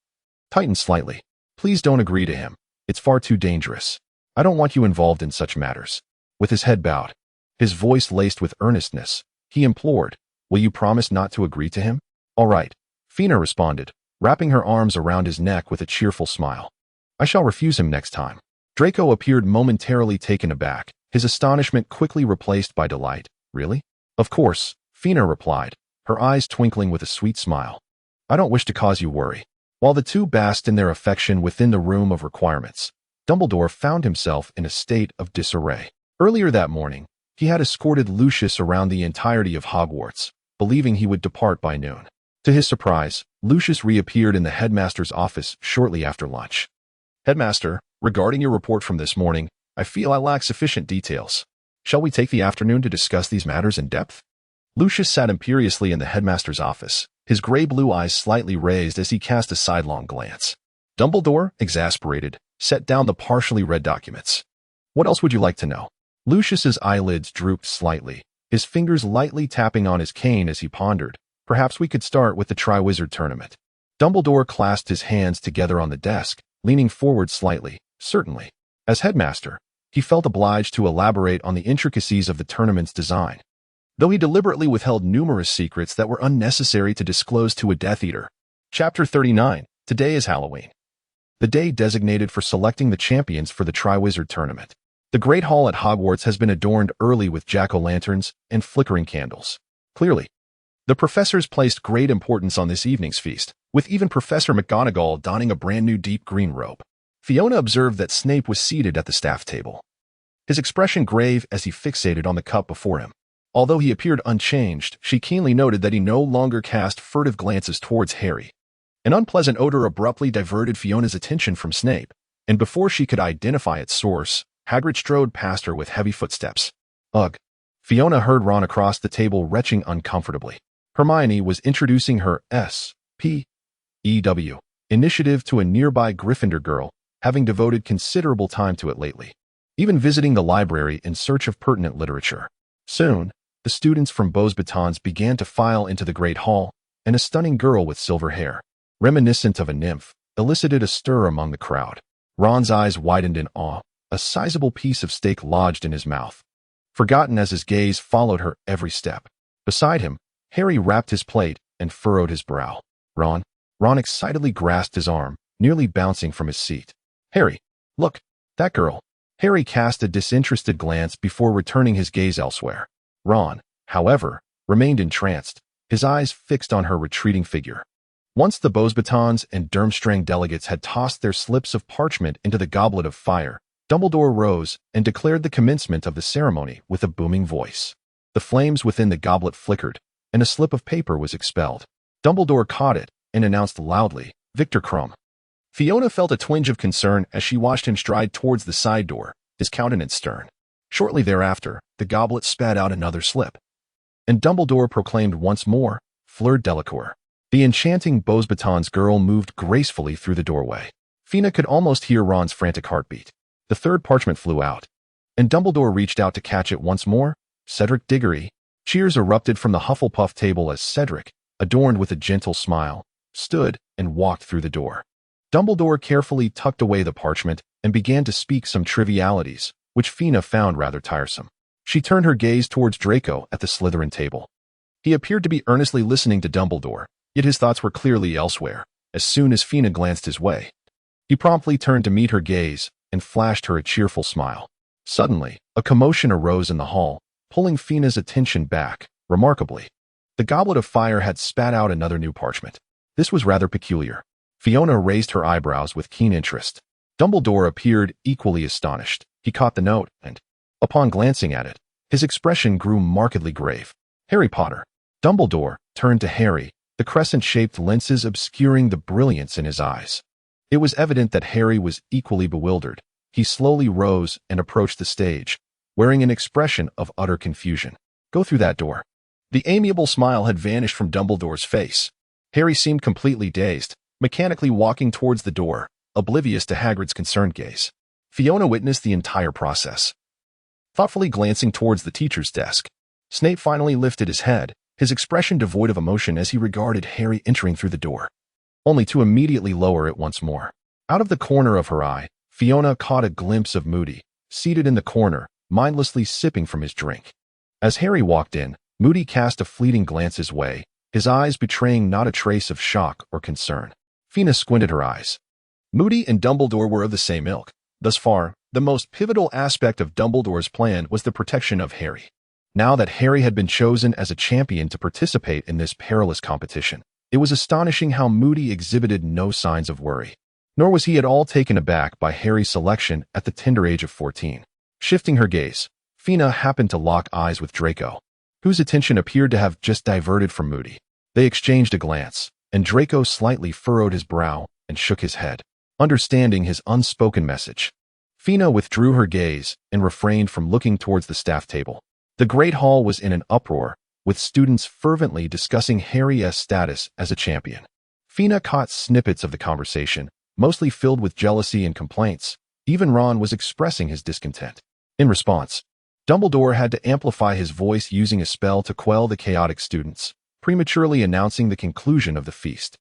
tightened slightly. "Please don't agree to him. It's far too dangerous. I don't want you involved in such matters." With his head bowed, his voice laced with earnestness, he implored, "Will you promise not to agree to him?" "All right," Fina responded, wrapping her arms around his neck with a cheerful smile. "I shall refuse him next time." Draco appeared momentarily taken aback, his astonishment quickly replaced by delight. "Really?" "Of course," Fina replied, her eyes twinkling with a sweet smile. "I don't wish to cause you worry." While the 2 basked in their affection within the room of requirements, Dumbledore found himself in a state of disarray. Earlier that morning, he had escorted Lucius around the entirety of Hogwarts, believing he would depart by noon. To his surprise, Lucius reappeared in the headmaster's office shortly after lunch. "Headmaster, regarding your report from this morning, I feel I lack sufficient details. Shall we take the afternoon to discuss these matters in depth?" Lucius sat imperiously in the headmaster's office, his gray-blue eyes slightly raised as he cast a sidelong glance. Dumbledore, exasperated, set down the partially read documents. "What else would you like to know?" Lucius's eyelids drooped slightly, his fingers lightly tapping on his cane as he pondered. "Perhaps we could start with the Triwizard Tournament." Dumbledore clasped his hands together on the desk, leaning forward slightly, Certainly. As headmaster, he felt obliged to elaborate on the intricacies of the tournament's design, though he deliberately withheld numerous secrets that were unnecessary to disclose to a Death Eater. Chapter 39. Today is Halloween, the day designated for selecting the champions for the Triwizard Tournament. The Great Hall at Hogwarts has been adorned early with jack-o'-lanterns and flickering candles. Clearly, the professors placed great importance on this evening's feast, with even Professor McGonagall donning a brand-new deep green robe. Fiona observed that Snape was seated at the staff table, his expression grave as he fixated on the cup before him. Although he appeared unchanged, she keenly noted that he no longer cast furtive glances towards Harry. An unpleasant odor abruptly diverted Fiona's attention from Snape, and before she could identify its source, Hagrid strode past her with heavy footsteps. Ugh. Fiona heard Ron across the table retching uncomfortably. Hermione was introducing her S.P.E.W. initiative to a nearby Gryffindor girl, having devoted considerable time to it lately, even visiting the library in search of pertinent literature. Soon, the students from Beaux Batons began to file into the Great Hall, and a stunning girl with silver hair, reminiscent of a nymph, elicited a stir among the crowd. Ron's eyes widened in awe, a sizable piece of steak lodged in his mouth, forgotten as his gaze followed her every step. Beside him, Harry wrapped his plate and furrowed his brow. Ron excitedly grasped his arm, nearly bouncing from his seat. Harry, look, that girl. Harry cast a disinterested glance before returning his gaze elsewhere. Ron, however, remained entranced, his eyes fixed on her retreating figure. Once the Beaux Batons and Durmstrang delegates had tossed their slips of parchment into the goblet of fire, Dumbledore rose and declared the commencement of the ceremony with a booming voice. The flames within the goblet flickered, and a slip of paper was expelled. Dumbledore caught it and announced loudly, Victor Krum. Fiona felt a twinge of concern as she watched him stride towards the side door, his countenance stern. Shortly thereafter, the goblet spat out another slip, and Dumbledore proclaimed once more, Fleur Delacour. The enchanting Beaux Batons girl moved gracefully through the doorway. Fiona could almost hear Ron's frantic heartbeat. The third parchment flew out, and Dumbledore reached out to catch it once more. Cedric Diggory. Cheers erupted from the Hufflepuff table as Cedric, adorned with a gentle smile, stood and walked through the door. Dumbledore carefully tucked away the parchment and began to speak some trivialities, which Fiona found rather tiresome. She turned her gaze towards Draco at the Slytherin table. He appeared to be earnestly listening to Dumbledore, yet his thoughts were clearly elsewhere. As soon as Fiona glanced his way, he promptly turned to meet her gaze and flashed her a cheerful smile. Suddenly, a commotion arose in the hall, pulling Fiona's attention back. Remarkably, the goblet of fire had spat out another new parchment. This was rather peculiar. Fiona raised her eyebrows with keen interest. Dumbledore appeared equally astonished. He caught the note, and, upon glancing at it, his expression grew markedly grave. Harry Potter. Dumbledore turned to Harry, the crescent-shaped lenses obscuring the brilliance in his eyes. It was evident that Harry was equally bewildered. He slowly rose and approached the stage, wearing an expression of utter confusion. Go through that door. The amiable smile had vanished from Dumbledore's face. Harry seemed completely dazed, mechanically walking towards the door, oblivious to Hagrid's concerned gaze. Fiona witnessed the entire process, thoughtfully glancing towards the teacher's desk. Snape finally lifted his head, his expression devoid of emotion as he regarded Harry entering through the door, only to immediately lower it once more. Out of the corner of her eye, Fiona caught a glimpse of Moody, seated in the corner, mindlessly sipping from his drink. As Harry walked in, Moody cast a fleeting glance his way, his eyes betraying not a trace of shock or concern. Fiona squinted her eyes. Moody and Dumbledore were of the same ilk. Thus far, the most pivotal aspect of Dumbledore's plan was the protection of Harry. Now that Harry had been chosen as a champion to participate in this perilous competition, it was astonishing how Moody exhibited no signs of worry. Nor was he at all taken aback by Harry's selection at the tender age of 14. Shifting her gaze, Fiona happened to lock eyes with Draco, whose attention appeared to have just diverted from Moody. They exchanged a glance, and Draco slightly furrowed his brow and shook his head, understanding his unspoken message. Fiona withdrew her gaze and refrained from looking towards the staff table. The Great Hall was in an uproar, with students fervently discussing Harry's status as a champion. Fiona caught snippets of the conversation, mostly filled with jealousy and complaints. Even Ron was expressing his discontent. In response, Dumbledore had to amplify his voice using a spell to quell the chaotic students, prematurely announcing the conclusion of the feast.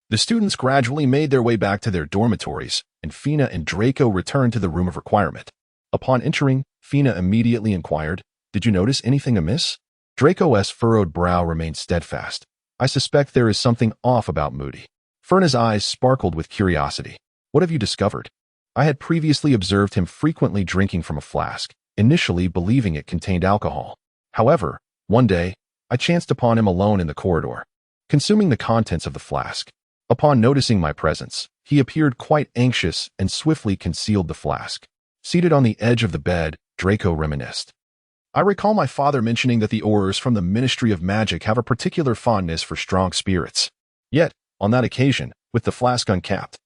The students gradually made their way back to their dormitories, and Fina and Draco returned to the room of requirement. Upon entering, Fina immediately inquired, "Did you notice anything amiss?" Draco's furrowed brow remained steadfast. "I suspect there is something off about Moody." Ferna's eyes sparkled with curiosity. "What have you discovered?" I had previously observed him frequently drinking from a flask, initially believing it contained alcohol. However, one day, I chanced upon him alone in the corridor, consuming the contents of the flask. Upon noticing my presence, he appeared quite anxious and swiftly concealed the flask. Seated on the edge of the bed, Draco reminisced. "I recall my father mentioning that the Aurors from the Ministry of Magic have a particular fondness for strong spirits. Yet, on that occasion, with the flask uncapped,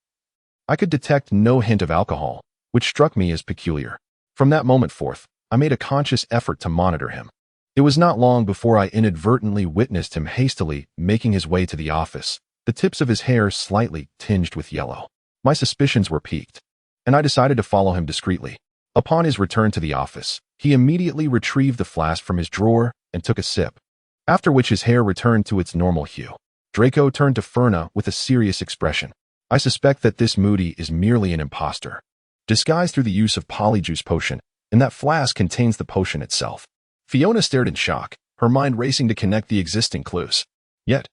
I could detect no hint of alcohol, which struck me as peculiar. From that moment forth, I made a conscious effort to monitor him. It was not long before I inadvertently witnessed him hastily making his way to the office, the tips of his hair slightly tinged with yellow. My suspicions were piqued, and I decided to follow him discreetly. Upon his return to the office, he immediately retrieved the flask from his drawer and took a sip, after which his hair returned to its normal hue. Draco turned to Ferna with a serious expression. "I suspect that this Moody is merely an impostor, disguised through the use of polyjuice potion, and that flask contains the potion itself." Fiona stared in shock, her mind racing to connect the existing clues. Yet,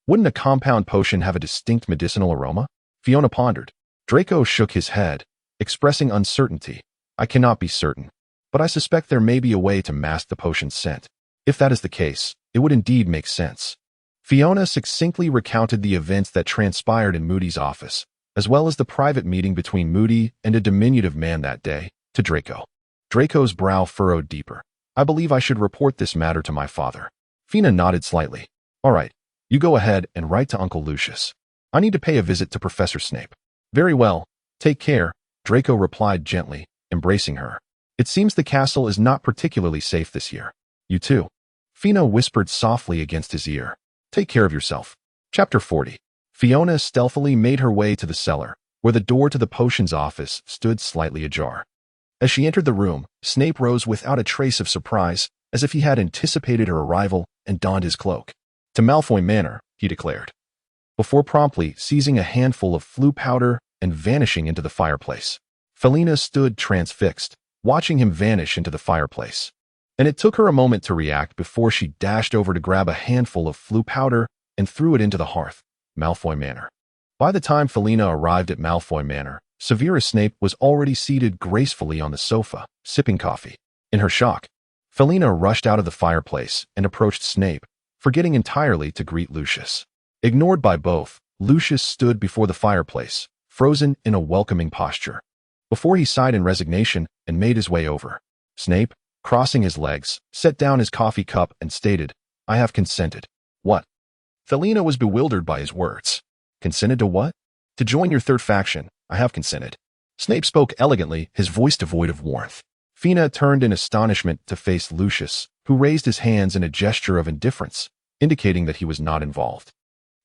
wouldn't a compound potion have a distinct medicinal aroma? Fiona pondered. Draco shook his head, expressing uncertainty. "I cannot be certain, but I suspect there may be a way to mask the potion's scent. If that is the case, it would indeed make sense." Fiona succinctly recounted the events that transpired in Moody's office, as well as the private meeting between Moody and a diminutive man that day, to Draco. Draco's brow furrowed deeper. "I believe I should report this matter to my father." Fina nodded slightly. "All right. You go ahead and write to Uncle Lucius. I need to pay a visit to Professor Snape." "Very well. Take care," Draco replied gently, embracing her. "It seems the castle is not particularly safe this year." "You too," Fina whispered softly against his ear. "Take care of yourself." Chapter 40. Fiona stealthily made her way to the cellar, where the door to the potions office stood slightly ajar. As she entered the room, Snape rose without a trace of surprise, as if he had anticipated her arrival and donned his cloak. "To Malfoy Manor," he declared, before promptly seizing a handful of flue powder and vanishing into the fireplace. Felina stood transfixed, watching him vanish into the fireplace, and it took her a moment to react before she dashed over to grab a handful of flue powder and threw it into the hearth. Malfoy Manor. By the time Felina arrived at Malfoy Manor, Severus Snape was already seated gracefully on the sofa, sipping coffee. In her shock, Felina rushed out of the fireplace and approached Snape, forgetting entirely to greet Lucius. Ignored by both, Lucius stood before the fireplace, frozen in a welcoming posture, before he sighed in resignation and made his way over. Snape, crossing his legs, set down his coffee cup and stated, "I have consented." "What?" Felina was bewildered by his words. "Consented to what?" "To join your third faction. I have consented." Snape spoke elegantly, his voice devoid of warmth. Fina turned in astonishment to face Lucius, who raised his hands in a gesture of indifference, indicating that he was not involved.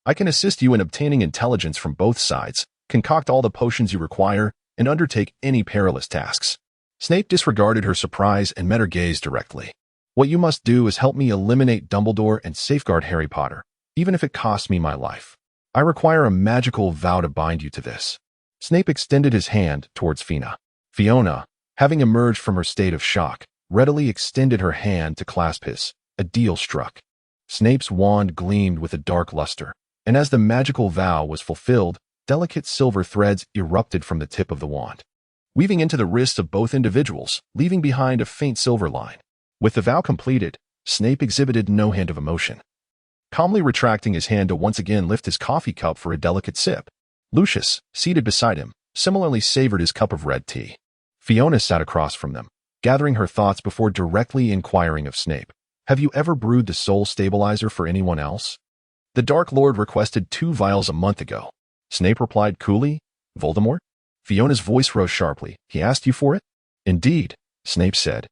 "I can assist you in obtaining intelligence from both sides, concoct all the potions you require, and undertake any perilous tasks." Snape disregarded her surprise and met her gaze directly. "What you must do is help me eliminate Dumbledore and safeguard Harry Potter, even if it costs me my life. I require a magical vow to bind you to this." Snape extended his hand towards Fina. Fiona, having emerged from her state of shock, readily extended her hand to clasp his. A deal struck. Snape's wand gleamed with a dark luster, and as the magical vow was fulfilled, delicate silver threads erupted from the tip of the wand, weaving into the wrists of both individuals, leaving behind a faint silver line. With the vow completed, Snape exhibited no hint of emotion, calmly retracting his hand to once again lift his coffee cup for a delicate sip. Lucius, seated beside him, similarly savored his cup of red tea. Fiona sat across from them, gathering her thoughts before directly inquiring of Snape, "Have you ever brewed the soul stabilizer for anyone else?" "The Dark Lord requested 2 vials a month ago," Snape replied coolly. "Voldemort?" Fiona's voice rose sharply. "He asked you for it?" "Indeed," Snape said,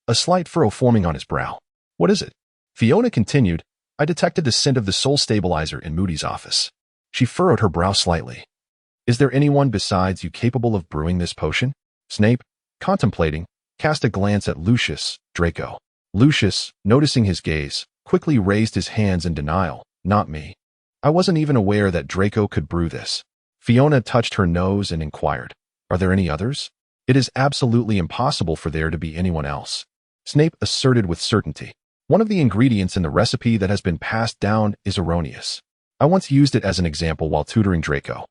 a slight furrow forming on his brow. "What is it?" Fiona continued, "I detected the scent of the soul stabilizer in Moody's office." She furrowed her brow slightly. "Is there anyone besides you capable of brewing this potion?" Snape, contemplating, cast a glance at Lucius, Draco. Lucius, noticing his gaze, quickly raised his hands in denial. "Not me. I wasn't even aware that Draco could brew this. Fiona touched her nose and inquired, "Are there any others?" "It is absolutely impossible for there to be anyone else," Snape asserted with certainty. "One of the ingredients in the recipe that has been passed down is erroneous. I once used it as an example while tutoring Draco,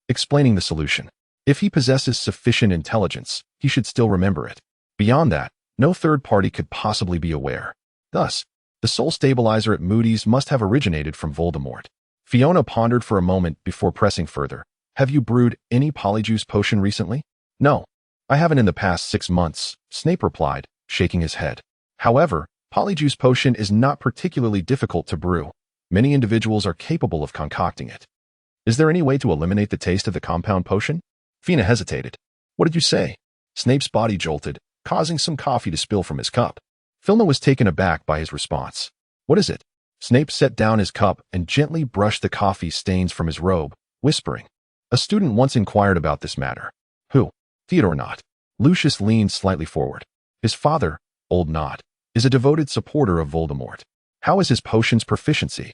explaining the solution. If he possesses sufficient intelligence, he should still remember it. Beyond that, no third party could possibly be aware. Thus, the soul stabilizer at Moody's must have originated from Voldemort." Fiona pondered for a moment before pressing further. "Have you brewed any polyjuice potion recently?" "No, I haven't in the past 6 months," Snape replied, shaking his head. "However, polyjuice potion is not particularly difficult to brew. Many individuals are capable of concocting it." "Is there any way to eliminate the taste of the compound potion?" Fiona hesitated. "What did you say?" Snape's body jolted, causing some coffee to spill from his cup. Filma was taken aback by his response. "What is it?" Snape set down his cup and gently brushed the coffee stains from his robe, whispering, "A student once inquired about this matter." "Who?" "Theodore Nott." Lucius leaned slightly forward. "His father, old Nott, is a devoted supporter of Voldemort. How is his potion's proficiency?"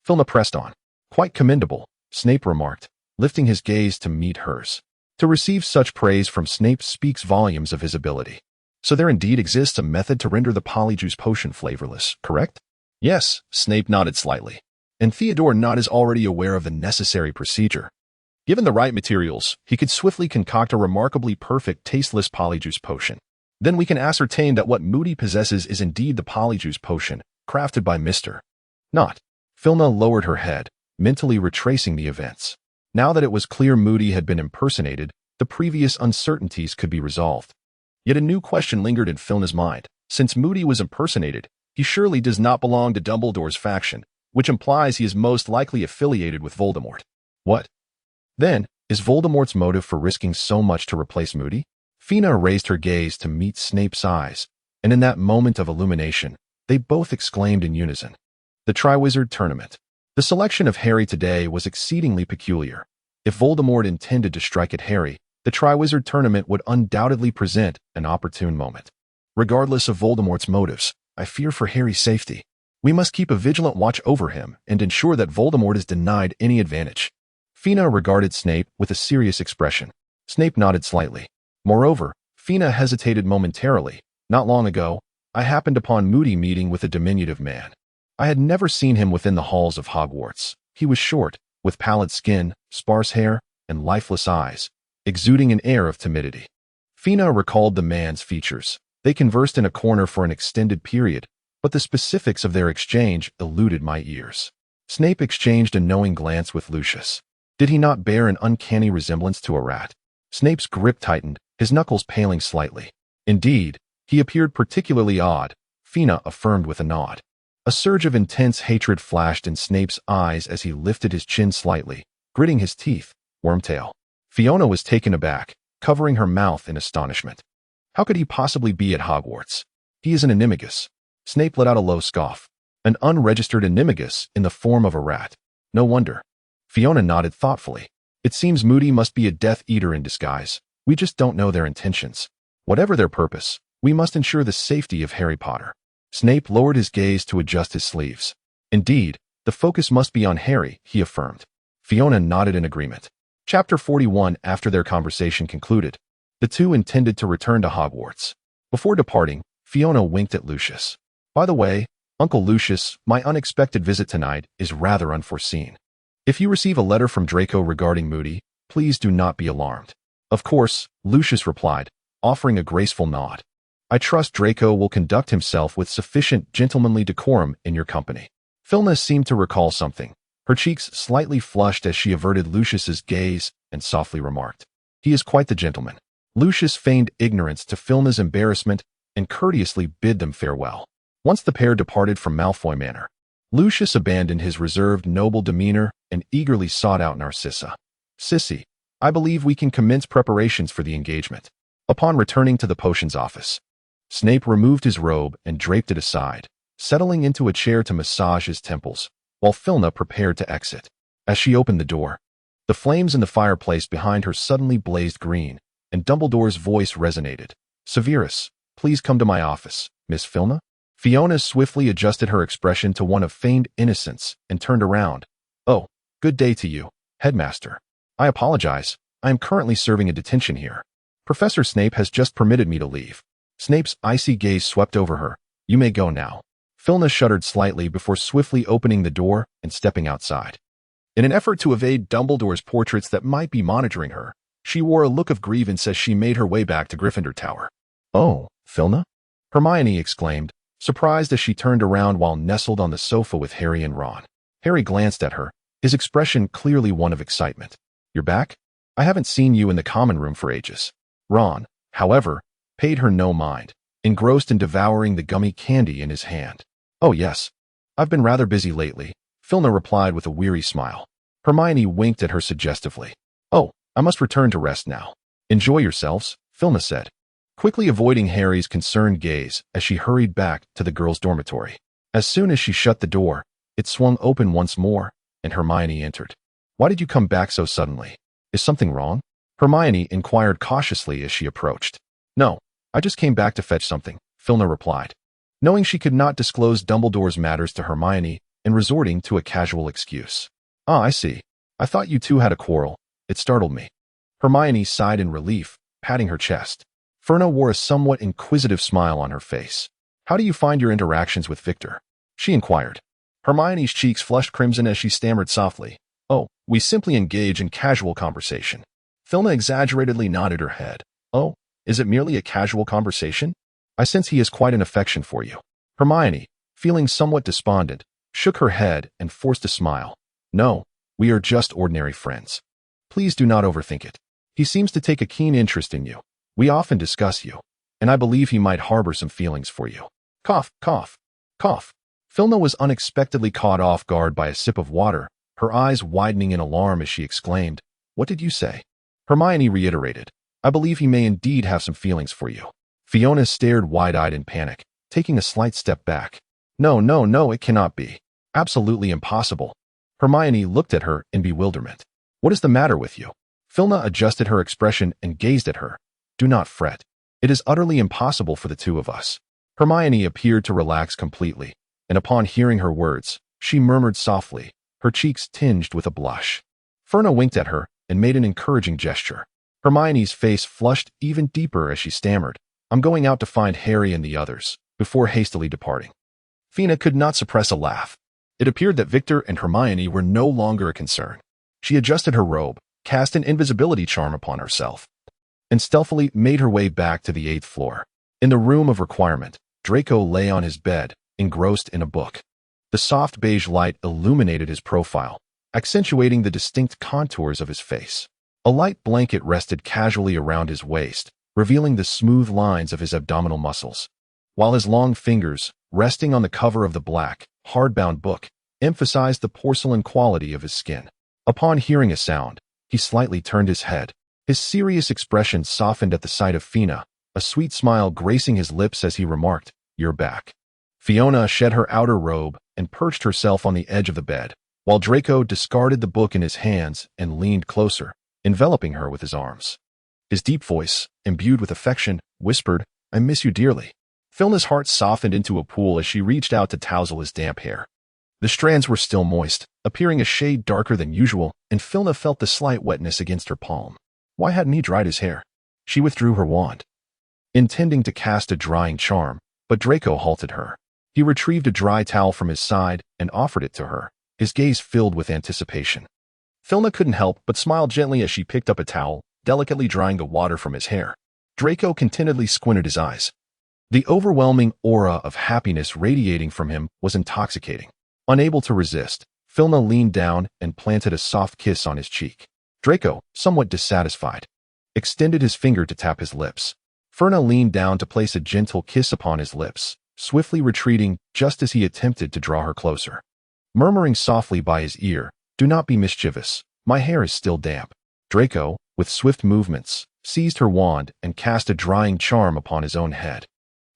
Filma pressed on. "Quite commendable," Snape remarked, lifting his gaze to meet hers. To receive such praise from Snape speaks volumes of his ability. "So there indeed exists a method to render the polyjuice potion flavorless, correct?" "Yes," Snape nodded slightly. "And Theodore Nott is already aware of the necessary procedure. Given the right materials, he could swiftly concoct a remarkably perfect tasteless polyjuice potion. Then we can ascertain that what Moody possesses is indeed the polyjuice potion, crafted by Mr. Nott." Filma lowered her head, mentally retracing the events. Now that it was clear Moody had been impersonated, the previous uncertainties could be resolved. Yet a new question lingered in Filma's mind. Since Moody was impersonated, he surely does not belong to Dumbledore's faction, which implies he is most likely affiliated with Voldemort. What, then, is Voldemort's motive for risking so much to replace Moody? Fiona raised her gaze to meet Snape's eyes, and in that moment of illumination, they both exclaimed in unison. The Triwizard Tournament. The selection of Harry today was exceedingly peculiar. If Voldemort intended to strike at Harry, the Triwizard Tournament would undoubtedly present an opportune moment. Regardless of Voldemort's motives, I fear for Harry's safety. We must keep a vigilant watch over him and ensure that Voldemort is denied any advantage." Fiona regarded Snape with a serious expression. Snape nodded slightly. Moreover, Fiona hesitated momentarily. "Not long ago, I happened upon Moody meeting with a diminutive man. I had never seen him within the halls of Hogwarts. He was short, with pallid skin, sparse hair, and lifeless eyes, exuding an air of timidity." Fiona recalled the man's features. They conversed in a corner for an extended period, but the specifics of their exchange eluded my ears. Snape exchanged a knowing glance with Lucius. Did he not bear an uncanny resemblance to a rat? Snape's grip tightened, his knuckles paling slightly. "Indeed, he appeared particularly odd," Fiona affirmed with a nod. A surge of intense hatred flashed in Snape's eyes as he lifted his chin slightly, gritting his teeth. "Wormtail." Fiona was taken aback, covering her mouth in astonishment. How could he possibly be at Hogwarts? He is an animagus. Snape let out a low scoff. An unregistered animagus in the form of a rat. No wonder. Fiona nodded thoughtfully. "It seems Moody must be a Death Eater in disguise. We just don't know their intentions. Whatever their purpose, we must ensure the safety of Harry Potter." Snape lowered his gaze to adjust his sleeves. "Indeed, the focus must be on Harry," he affirmed. Fiona nodded in agreement. Chapter 41. After their conversation concluded, the two intended to return to Hogwarts. Before departing, Fiona winked at Lucius. "By the way, Uncle Lucius, my unexpected visit tonight is rather unforeseen. If you receive a letter from Draco regarding Moody, please do not be alarmed." "Of course," Lucius replied, offering a graceful nod. "I trust Draco will conduct himself with sufficient gentlemanly decorum in your company." Filma seemed to recall something. Her cheeks slightly flushed as she averted Lucius's gaze and softly remarked, "He is quite the gentleman." Lucius feigned ignorance to Filma's embarrassment and courteously bid them farewell. Once the pair departed from Malfoy Manor, Lucius abandoned his reserved noble demeanor and eagerly sought out Narcissa. "Sissy, I believe we can commence preparations for the engagement." Upon returning to the potions office, Snape removed his robe and draped it aside, settling into a chair to massage his temples, while Filma prepared to exit. As she opened the door, the flames in the fireplace behind her suddenly blazed green, and Dumbledore's voice resonated. "Severus, please come to my office, Miss Filma." Fiona swiftly adjusted her expression to one of feigned innocence and turned around. "Oh, Good day to you, Headmaster. I apologize. I am currently serving a detention here. Professor Snape has just permitted me to leave. Snape's icy gaze swept over her. You may go now. Filna shuddered slightly before swiftly opening the door and stepping outside. In an effort to evade Dumbledore's portraits that might be monitoring her, she wore a look of grievance as she made her way back to Gryffindor Tower. Oh, Filna? Hermione exclaimed, surprised as she turned around while nestled on the sofa with Harry and Ron. Harry glanced at her, his expression clearly one of excitement. You're back? I haven't seen you in the common room for ages. Ron, however, paid her no mind, engrossed in devouring the gummy candy in his hand. Oh yes, I've been rather busy lately, Filna replied with a weary smile. Hermione winked at her suggestively. Oh, I must return to rest now. Enjoy yourselves, Filna said, quickly avoiding Harry's concerned gaze as she hurried back to the girls' dormitory. As soon as she shut the door, it swung open once more, and Hermione entered. Why did you come back so suddenly? Is something wrong? Hermione inquired cautiously as she approached. No, I just came back to fetch something, Filna replied, knowing she could not disclose Dumbledore's matters to Hermione and resorting to a casual excuse. Ah, I see. I thought you two had a quarrel. It startled me. Hermione sighed in relief, patting her chest. Ferna wore a somewhat inquisitive smile on her face. How do you find your interactions with Victor? She inquired. Hermione's cheeks flushed crimson as she stammered softly. Oh, we simply engage in casual conversation. Filna exaggeratedly nodded her head. Oh, is it merely a casual conversation? I sense he has quite an affection for you. Hermione, feeling somewhat despondent, shook her head and forced a smile. No, we are just ordinary friends. Please do not overthink it. He seems to take a keen interest in you. We often discuss you, and I believe he might harbor some feelings for you. Cough, cough, cough. Filna was unexpectedly caught off guard by a sip of water, her eyes widening in alarm as she exclaimed, What did you say? Hermione reiterated, I believe he may indeed have some feelings for you. Fiona stared wide-eyed in panic, taking a slight step back. No, no, no, it cannot be. Absolutely impossible. Hermione looked at her in bewilderment. What is the matter with you? Filna adjusted her expression and gazed at her. Do not fret. It is utterly impossible for the two of us. Hermione appeared to relax completely, and upon hearing her words, she murmured softly, her cheeks tinged with a blush. Ferna winked at her and made an encouraging gesture. Hermione's face flushed even deeper as she stammered, I'm going out to find Harry and the others, before hastily departing. Fina could not suppress a laugh. It appeared that Victor and Hermione were no longer a concern. She adjusted her robe, cast an invisibility charm upon herself, and stealthily made her way back to the 8th floor. In the room of requirement, Draco lay on his bed, engrossed in a book. The soft beige light illuminated his profile, accentuating the distinct contours of his face. A light blanket rested casually around his waist, revealing the smooth lines of his abdominal muscles, while his long fingers, resting on the cover of the black, hardbound book, emphasized the porcelain quality of his skin. Upon hearing a sound, he slightly turned his head. His serious expression softened at the sight of Fina, a sweet smile gracing his lips as he remarked, You're back. Fiona shed her outer robe and perched herself on the edge of the bed, while Draco discarded the book in his hands and leaned closer, enveloping her with his arms. His deep voice, imbued with affection, whispered, I miss you dearly. Filna's heart softened into a pool as she reached out to tousle his damp hair. The strands were still moist, appearing a shade darker than usual, and Filna felt the slight wetness against her palm. Why hadn't he dried his hair? She withdrew her wand, intending to cast a drying charm, but Draco halted her. He retrieved a dry towel from his side and offered it to her, his gaze filled with anticipation. Filna couldn't help but smile gently as she picked up a towel, delicately drying the water from his hair. Draco contentedly squinted his eyes. The overwhelming aura of happiness radiating from him was intoxicating. Unable to resist, Filna leaned down and planted a soft kiss on his cheek. Draco, somewhat dissatisfied, extended his finger to tap his lips. Ferna leaned down to place a gentle kiss upon his lips, swiftly retreating just as he attempted to draw her closer. Murmuring softly by his ear, Do not be mischievous, my hair is still damp. Draco, with swift movements, seized her wand and cast a drying charm upon his own head,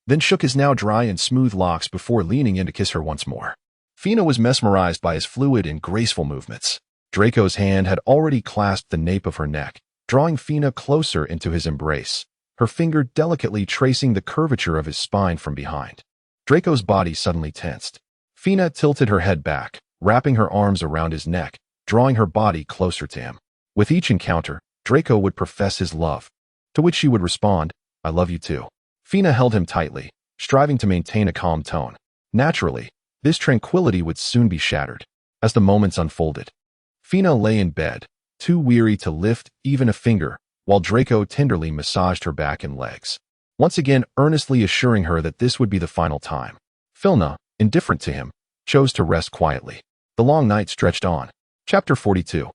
then shook his now dry and smooth locks before leaning in to kiss her once more. Fina was mesmerized by his fluid and graceful movements. Draco's hand had already clasped the nape of her neck, drawing Fina closer into his embrace, her finger delicately tracing the curvature of his spine from behind. Draco's body suddenly tensed. Fina tilted her head back, wrapping her arms around his neck, drawing her body closer to him. With each encounter, Draco would profess his love, to which she would respond, "I love you too." Fina held him tightly, striving to maintain a calm tone. Naturally, this tranquility would soon be shattered. As the moments unfolded, Fina lay in bed, too weary to lift even a finger, while Draco tenderly massaged her back and legs, once again earnestly assuring her that this would be the final time. Filna, indifferent to him, chose to rest quietly. The long night stretched on. Chapter 42.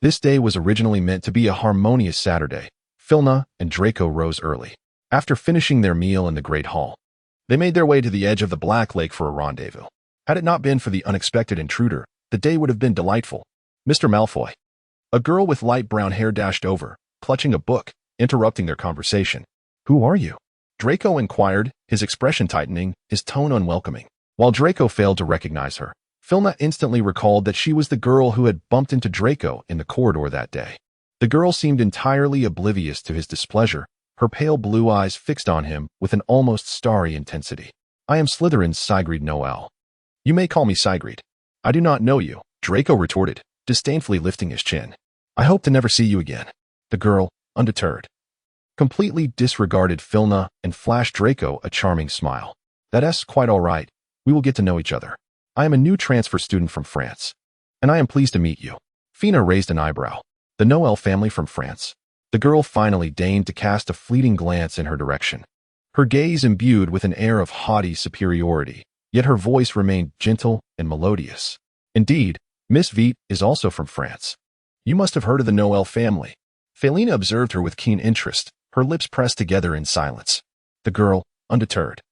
This day was originally meant to be a harmonious Saturday. Filna and Draco rose early. After finishing their meal in the Great Hall, they made their way to the edge of the Black Lake for a rendezvous. Had it not been for the unexpected intruder, the day would have been delightful. Mr. Malfoy. A girl with light brown hair dashed over, clutching a book, interrupting their conversation. "Who are you?" Draco inquired, his expression tightening, his tone unwelcoming. While Draco failed to recognize her, Filna instantly recalled that she was the girl who had bumped into Draco in the corridor that day. The girl seemed entirely oblivious to his displeasure, her pale blue eyes fixed on him with an almost starry intensity. "I am Slytherin's Sigrid Noel." "You may call me Sigrid. I do not know you," Draco retorted, disdainfully lifting his chin. "I hope to never see you again." The girl, undeterred, completely disregarded Filna and flashed Draco a charming smile. "That's quite all right. We will get to know each other. I am a new transfer student from France, and I am pleased to meet you." Fina raised an eyebrow. "The Noel family from France?" The girl finally deigned to cast a fleeting glance in her direction, her gaze imbued with an air of haughty superiority, yet her voice remained gentle and melodious. "Indeed, Miss Vite is also from France. You must have heard of the Noel family." Felina observed her with keen interest, her lips pressed together in silence. The girl, undeterred,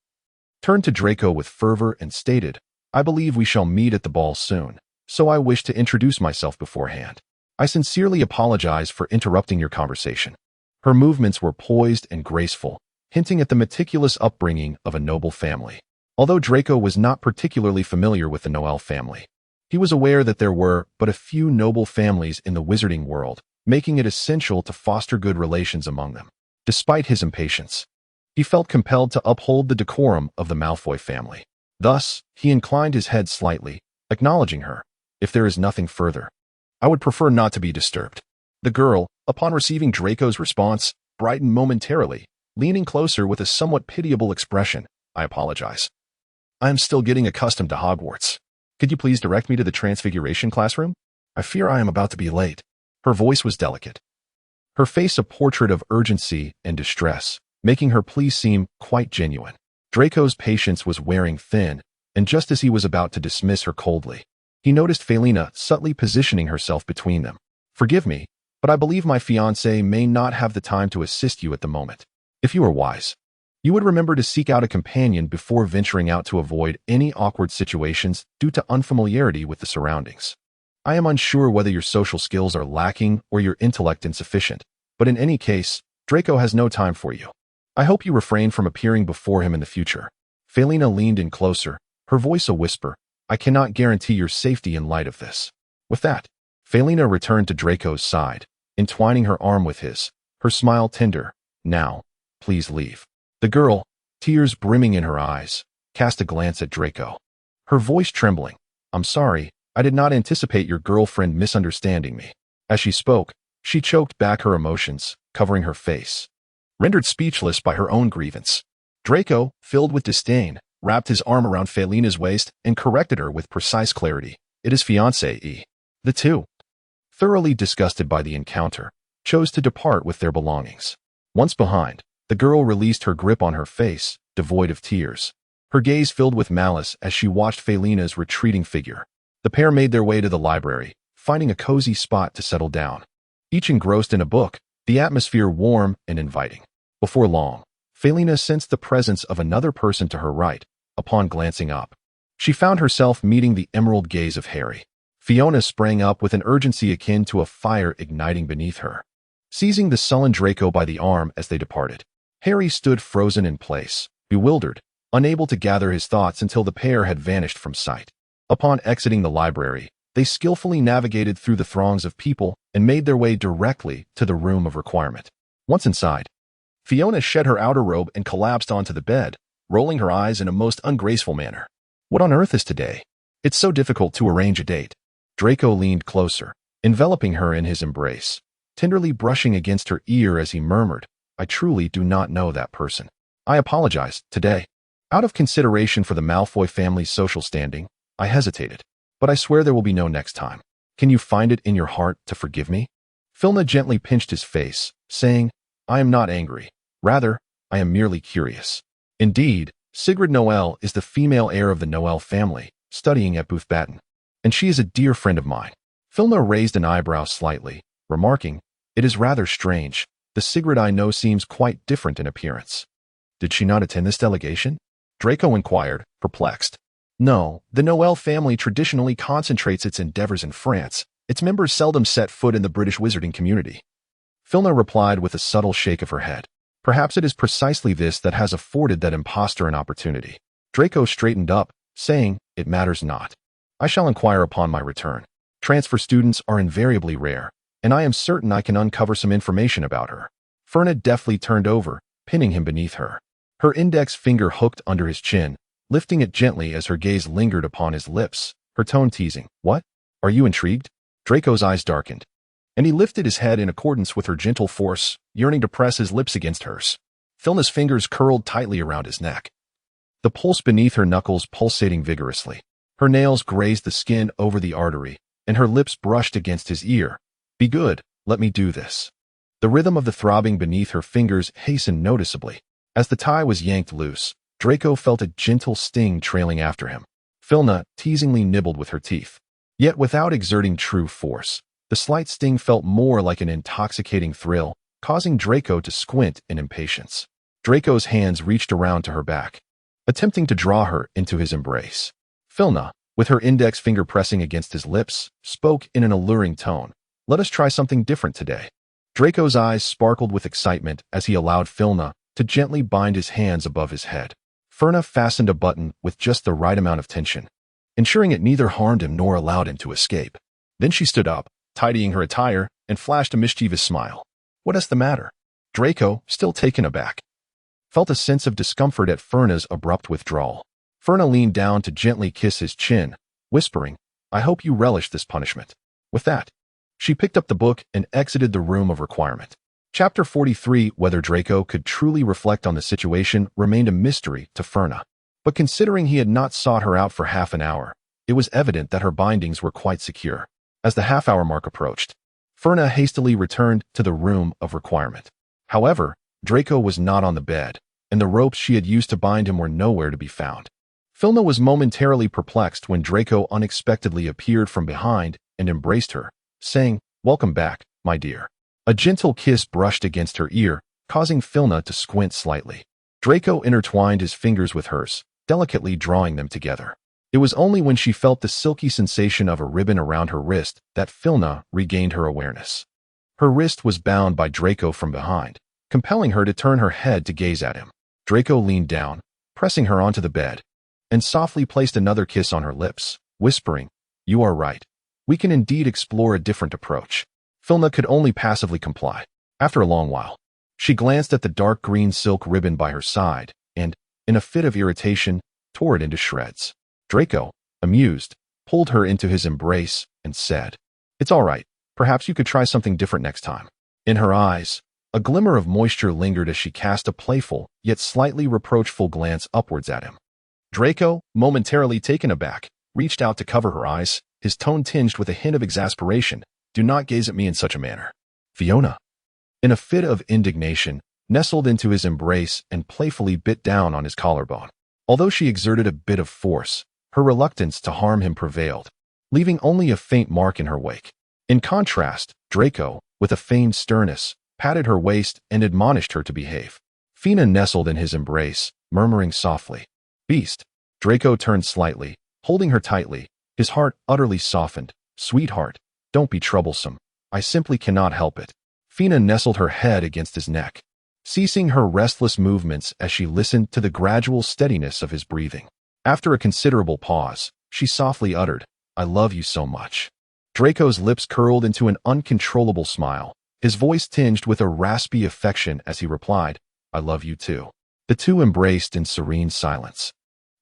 turned to Draco with fervor and stated, "I believe we shall meet at the ball soon, so I wish to introduce myself beforehand. I sincerely apologize for interrupting your conversation." Her movements were poised and graceful, hinting at the meticulous upbringing of a noble family. Although Draco was not particularly familiar with the Noel family, he was aware that there were but a few noble families in the wizarding world, making it essential to foster good relations among them. Despite his impatience, he felt compelled to uphold the decorum of the Malfoy family. Thus, he inclined his head slightly, acknowledging her. "If there is nothing further, I would prefer not to be disturbed." The girl, upon receiving Draco's response, brightened momentarily, leaning closer with a somewhat pitiable expression. "I apologize. I am still getting accustomed to Hogwarts. Could you please direct me to the Transfiguration classroom? I fear I am about to be late." Her voice was delicate, her face a portrait of urgency and distress, making her plea seem quite genuine. Draco's patience was wearing thin, and just as he was about to dismiss her coldly, he noticed Felina subtly positioning herself between them. "Forgive me, but I believe my fiancé may not have the time to assist you at the moment. If you are wise, you would remember to seek out a companion before venturing out to avoid any awkward situations due to unfamiliarity with the surroundings. I am unsure whether your social skills are lacking or your intellect insufficient, but in any case, Draco has no time for you. I hope you refrain from appearing before him in the future." Felina leaned in closer, her voice a whisper. "I cannot guarantee your safety in light of this." With that, Felina returned to Draco's side, entwining her arm with his, her smile tender. "Now, please leave." The girl, tears brimming in her eyes, cast a glance at Draco, her voice trembling. "I'm sorry, I did not anticipate your girlfriend misunderstanding me." As she spoke, she choked back her emotions, covering her face, rendered speechless by her own grievance. Draco, filled with disdain, wrapped his arm around Felina's waist and corrected her with precise clarity. "It is fiancé." The two, thoroughly disgusted by the encounter, chose to depart with their belongings. Once behind, the girl released her grip on her face, devoid of tears, her gaze filled with malice as she watched Felina's retreating figure. The pair made their way to the library, finding a cozy spot to settle down, each engrossed in a book, the atmosphere warm and inviting. Before long, Felina sensed the presence of another person to her right. Upon glancing up, she found herself meeting the emerald gaze of Harry. Fiona sprang up with an urgency akin to a fire igniting beneath her, seizing the sullen Draco by the arm as they departed. Harry stood frozen in place, bewildered, unable to gather his thoughts until the pair had vanished from sight. Upon exiting the library, they skillfully navigated through the throngs of people and made their way directly to the room of requirement. Once inside, Fiona shed her outer robe and collapsed onto the bed, rolling her eyes in a most ungraceful manner. "What on earth is today? It's so difficult to arrange a date." Draco leaned closer, enveloping her in his embrace, tenderly brushing against her ear as he murmured, "I truly do not know that person. I apologize, today. Out of consideration for the Malfoy family's social standing, I hesitated. But I swear there will be no next time. Can you find it in your heart to forgive me?" Filna gently pinched his face, saying, "I am not angry. Rather, I am merely curious. Indeed, Sigrid Noel is the female heir of the Noel family, studying at Boothbatten, and she is a dear friend of mine." Filna raised an eyebrow slightly, remarking, "It is rather strange. The Sigrid I know seems quite different in appearance." "Did she not attend this delegation?" Draco inquired, perplexed. "No, the Noel family traditionally concentrates its endeavors in France. Its members seldom set foot in the British wizarding community." Filna replied with a subtle shake of her head. "Perhaps it is precisely this that has afforded that impostor an opportunity." Draco straightened up, saying, "It matters not. I shall inquire upon my return. Transfer students are invariably rare, and I am certain I can uncover some information about her." Ferna deftly turned over, pinning him beneath her. Her index finger hooked under his chin, lifting it gently as her gaze lingered upon his lips, her tone teasing. "What? Are you intrigued?" Draco's eyes darkened, and he lifted his head in accordance with her gentle force, yearning to press his lips against hers. Filna's fingers curled tightly around his neck, the pulse beneath her knuckles pulsating vigorously. Her nails grazed the skin over the artery, and her lips brushed against his ear. "Be good, let me do this." The rhythm of the throbbing beneath her fingers hastened noticeably. As the tie was yanked loose, Draco felt a gentle sting trailing after him. Filna teasingly nibbled with her teeth. Yet without exerting true force, the slight sting felt more like an intoxicating thrill, causing Draco to squint in impatience. Draco's hands reached around to her back, attempting to draw her into his embrace. Filna, with her index finger pressing against his lips, spoke in an alluring tone. "Let us try something different today." Draco's eyes sparkled with excitement as he allowed Filna to gently bind his hands above his head. Ferna fastened a button with just the right amount of tension, ensuring it neither harmed him nor allowed him to escape. Then she stood up, tidying her attire, and flashed a mischievous smile. "What is the matter?" Draco, still taken aback, felt a sense of discomfort at Ferna's abrupt withdrawal. Ferna leaned down to gently kiss his chin, whispering, "I hope you relish this punishment." With that, she picked up the book and exited the room of requirement. Chapter 43, whether Draco could truly reflect on the situation, remained a mystery to Ferna. But considering he had not sought her out for half an hour, it was evident that her bindings were quite secure. As the half-hour mark approached, Ferna hastily returned to the room of requirement. However, Draco was not on the bed, and the ropes she had used to bind him were nowhere to be found. Filna was momentarily perplexed when Draco unexpectedly appeared from behind and embraced her, saying, "Welcome back, my dear." A gentle kiss brushed against her ear, causing Filna to squint slightly. Draco intertwined his fingers with hers, delicately drawing them together. It was only when she felt the silky sensation of a ribbon around her wrist that Filna regained her awareness. Her wrist was bound by Draco from behind, compelling her to turn her head to gaze at him. Draco leaned down, pressing her onto the bed, and softly placed another kiss on her lips, whispering, "You are right. We can indeed explore a different approach." Filna could only passively comply. After a long while, she glanced at the dark green silk ribbon by her side and, in a fit of irritation, tore it into shreds. Draco, amused, pulled her into his embrace and said, "It's all right. Perhaps you could try something different next time." In her eyes, a glimmer of moisture lingered as she cast a playful, yet slightly reproachful glance upwards at him. Draco, momentarily taken aback, reached out to cover her eyes, his tone tinged with a hint of exasperation. "Do not gaze at me in such a manner." Fiona, in a fit of indignation, nestled into his embrace and playfully bit down on his collarbone. Although she exerted a bit of force, her reluctance to harm him prevailed, leaving only a faint mark in her wake. In contrast, Draco, with a feigned sternness, patted her waist and admonished her to behave. Fiona nestled in his embrace, murmuring softly, "Beast." Draco turned slightly, holding her tightly, his heart utterly softened. "Sweetheart, don't be troublesome. I simply cannot help it." Fiona nestled her head against his neck, ceasing her restless movements as she listened to the gradual steadiness of his breathing. After a considerable pause, she softly uttered, "I love you so much." Draco's lips curled into an uncontrollable smile, his voice tinged with a raspy affection as he replied, "I love you too." The two embraced in serene silence,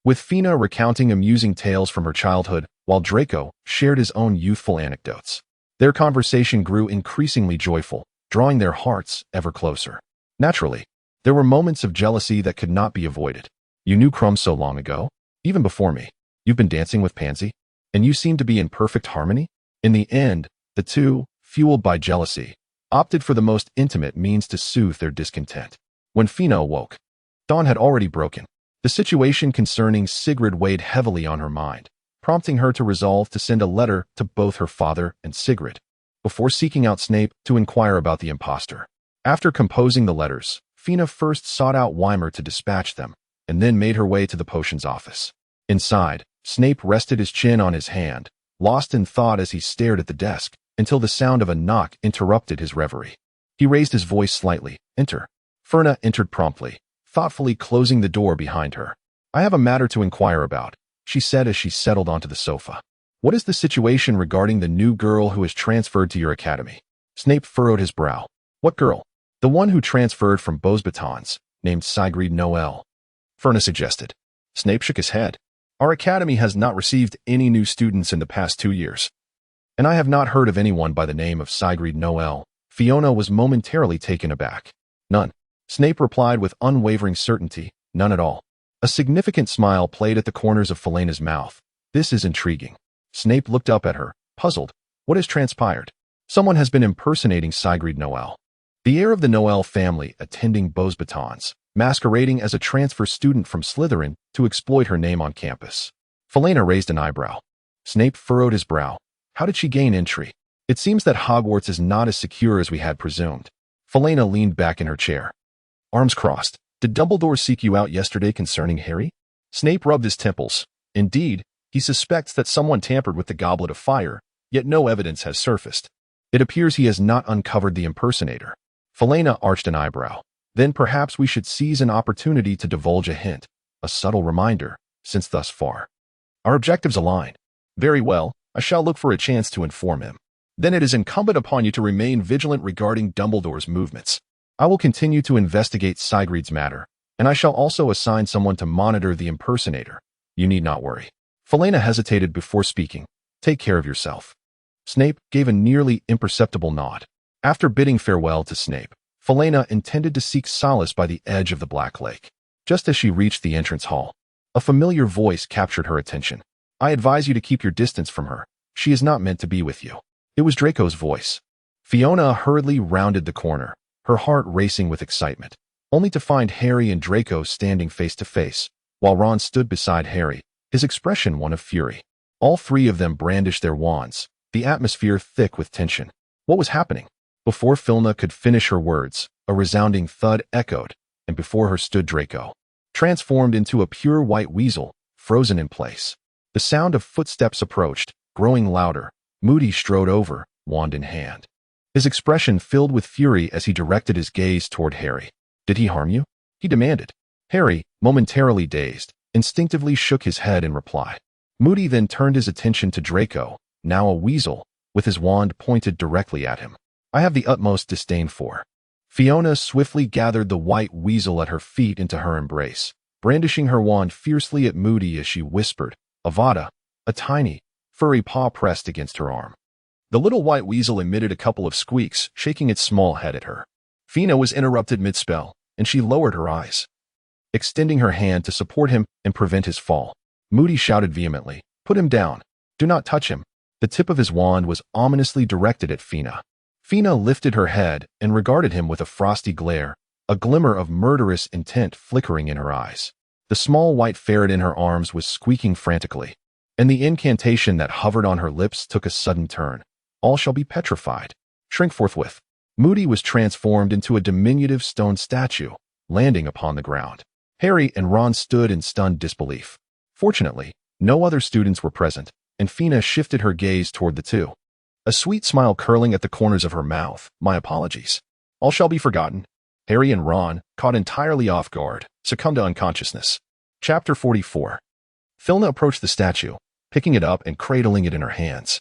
with Fiona recounting amusing tales from her childhood, while Draco shared his own youthful anecdotes. Their conversation grew increasingly joyful, drawing their hearts ever closer. Naturally, there were moments of jealousy that could not be avoided. You knew Crumb so long ago, even before me. You've been dancing with Pansy, and you seem to be in perfect harmony. In the end, the two, fueled by jealousy, opted for the most intimate means to soothe their discontent. When Fina awoke, dawn had already broken. The situation concerning Sigrid weighed heavily on her mind, prompting her to resolve to send a letter to both her father and Sigrid, before seeking out Snape to inquire about the impostor. After composing the letters, Fina first sought out Weimer to dispatch them, and then made her way to the potions office. Inside, Snape rested his chin on his hand, lost in thought as he stared at the desk, until the sound of a knock interrupted his reverie. He raised his voice slightly. Enter. Ferna entered promptly, thoughtfully closing the door behind her. I have a matter to inquire about, she said as she settled onto the sofa. What is the situation regarding the new girl who has transferred to your academy? Snape furrowed his brow. What girl? The one who transferred from Beauxbatons, named Sigrid Noel, Ferna suggested. Snape shook his head. Our academy has not received any new students in the past 2 years, and I have not heard of anyone by the name of Sigrid Noel. Fiona was momentarily taken aback. None. Snape replied with unwavering certainty. None at all. A significant smile played at the corners of Felena's mouth. This is intriguing. Snape looked up at her, puzzled. What has transpired? Someone has been impersonating Sigrid Noel. The heir of the Noel family attending Beauxbatons, masquerading as a transfer student from Slytherin to exploit her name on campus. Felena raised an eyebrow. Snape furrowed his brow. How did she gain entry? It seems that Hogwarts is not as secure as we had presumed. Felena leaned back in her chair. Arms crossed. Did Dumbledore seek you out yesterday concerning Harry? Snape rubbed his temples. Indeed, he suspects that someone tampered with the Goblet of Fire, yet no evidence has surfaced. It appears he has not uncovered the impersonator. Felena arched an eyebrow. Then perhaps we should seize an opportunity to divulge a hint, a subtle reminder, since thus far our objectives align. Very well, I shall look for a chance to inform him. Then it is incumbent upon you to remain vigilant regarding Dumbledore's movements. I will continue to investigate Sigrid's matter, and I shall also assign someone to monitor the impersonator. You need not worry. Felena hesitated before speaking. Take care of yourself. Snape gave a nearly imperceptible nod. After bidding farewell to Snape, Felena intended to seek solace by the edge of the Black Lake. Just as she reached the entrance hall, a familiar voice captured her attention. I advise you to keep your distance from her. She is not meant to be with you. It was Draco's voice. Fiona hurriedly rounded the corner, her heart racing with excitement, only to find Harry and Draco standing face to face, while Ron stood beside Harry, his expression one of fury. All three of them brandished their wands, the atmosphere thick with tension. What was happening? Before Filna could finish her words, a resounding thud echoed, and before her stood Draco, transformed into a pure white weasel, frozen in place. The sound of footsteps approached, growing louder. Moody strode over, wand in hand. His expression filled with fury as he directed his gaze toward Harry. Did he harm you? He demanded. Harry, momentarily dazed, instinctively shook his head in reply. Moody then turned his attention to Draco, now a weasel, with his wand pointed directly at him. I have the utmost disdain for. Fiona swiftly gathered the white weasel at her feet into her embrace, brandishing her wand fiercely at Moody as she whispered, Avada, a tiny, furry paw pressed against her arm. The little white weasel emitted a couple of squeaks, shaking its small head at her. Fina was interrupted mid-spell, and she lowered her eyes, extending her hand to support him and prevent his fall. Moody shouted vehemently, Put him down. Do not touch him. The tip of his wand was ominously directed at Fina. Fina lifted her head and regarded him with a frosty glare, a glimmer of murderous intent flickering in her eyes. The small white ferret in her arms was squeaking frantically, and the incantation that hovered on her lips took a sudden turn. All shall be petrified. Shrink forthwith. Moody was transformed into a diminutive stone statue, landing upon the ground. Harry and Ron stood in stunned disbelief. Fortunately, no other students were present, and Fina shifted her gaze toward the two, a sweet smile curling at the corners of her mouth. My apologies. All shall be forgotten. Harry and Ron, caught entirely off guard, succumbed to unconsciousness. Chapter 44. Filna approached the statue, picking it up and cradling it in her hands,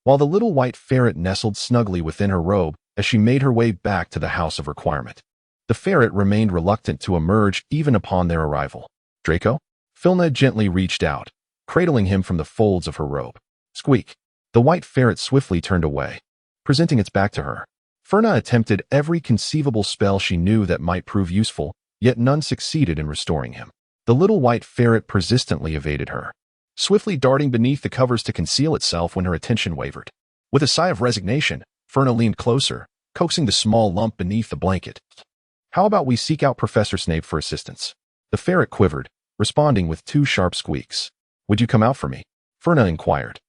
while the little white ferret nestled snugly within her robe as she made her way back to the House of Requirement. The ferret remained reluctant to emerge even upon their arrival. Draco? Filna gently reached out, cradling him from the folds of her robe. Squeak. The white ferret swiftly turned away, presenting its back to her. Ferna attempted every conceivable spell she knew that might prove useful, yet none succeeded in restoring him. The little white ferret persistently evaded her, swiftly darting beneath the covers to conceal itself when her attention wavered. With a sigh of resignation, Ferna leaned closer, coaxing the small lump beneath the blanket. "How about we seek out Professor Snape for assistance?" The ferret quivered, responding with 2 sharp squeaks. "Would you come out for me?" Ferna inquired,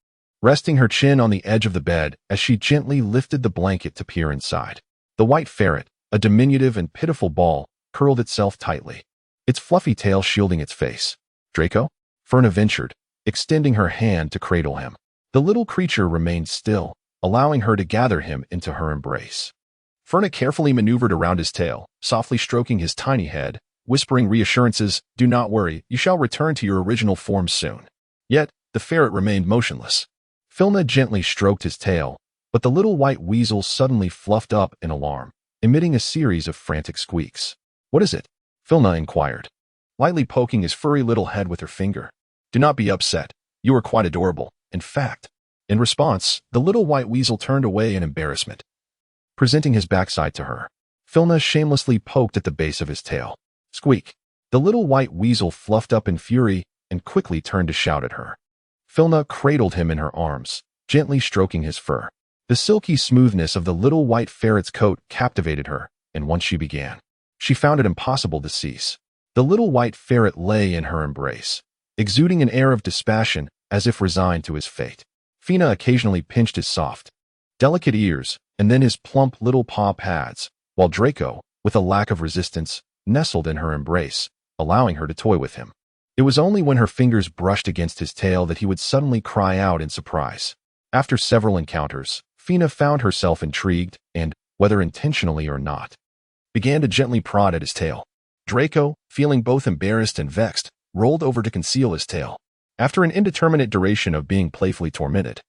resting her chin on the edge of the bed as she gently lifted the blanket to peer inside. The white ferret, a diminutive and pitiful ball, curled itself tightly, its fluffy tail shielding its face. "Draco?" Ferna ventured, extending her hand to cradle him. The little creature remained still, allowing her to gather him into her embrace. Ferna carefully maneuvered around his tail, softly stroking his tiny head, whispering reassurances, "Do not worry, you shall return to your original form soon." Yet, the ferret remained motionless. Filna gently stroked his tail, but the little white weasel suddenly fluffed up in alarm, emitting a series of frantic squeaks. "What is it?" Filna inquired, lightly poking his furry little head with her finger. "Do not be upset. You are quite adorable, in fact." In response, the little white weasel turned away in embarrassment, presenting his backside to her. Filna shamelessly poked at the base of his tail. Squeak! The little white weasel fluffed up in fury and quickly turned to shout at her. Filna cradled him in her arms, gently stroking his fur. The silky smoothness of the little white ferret's coat captivated her, and once she began, she found it impossible to cease. The little white ferret lay in her embrace, exuding an air of dispassion as if resigned to his fate. Fina occasionally pinched his soft, delicate ears and then his plump little paw pads, while Draco, with a lack of resistance, nestled in her embrace, allowing her to toy with him. It was only when her fingers brushed against his tail that he would suddenly cry out in surprise. After several encounters, Fina found herself intrigued and, whether intentionally or not, began to gently prod at his tail. Draco, feeling both embarrassed and vexed, rolled over to conceal his tail. After an indeterminate duration of being playfully tormented,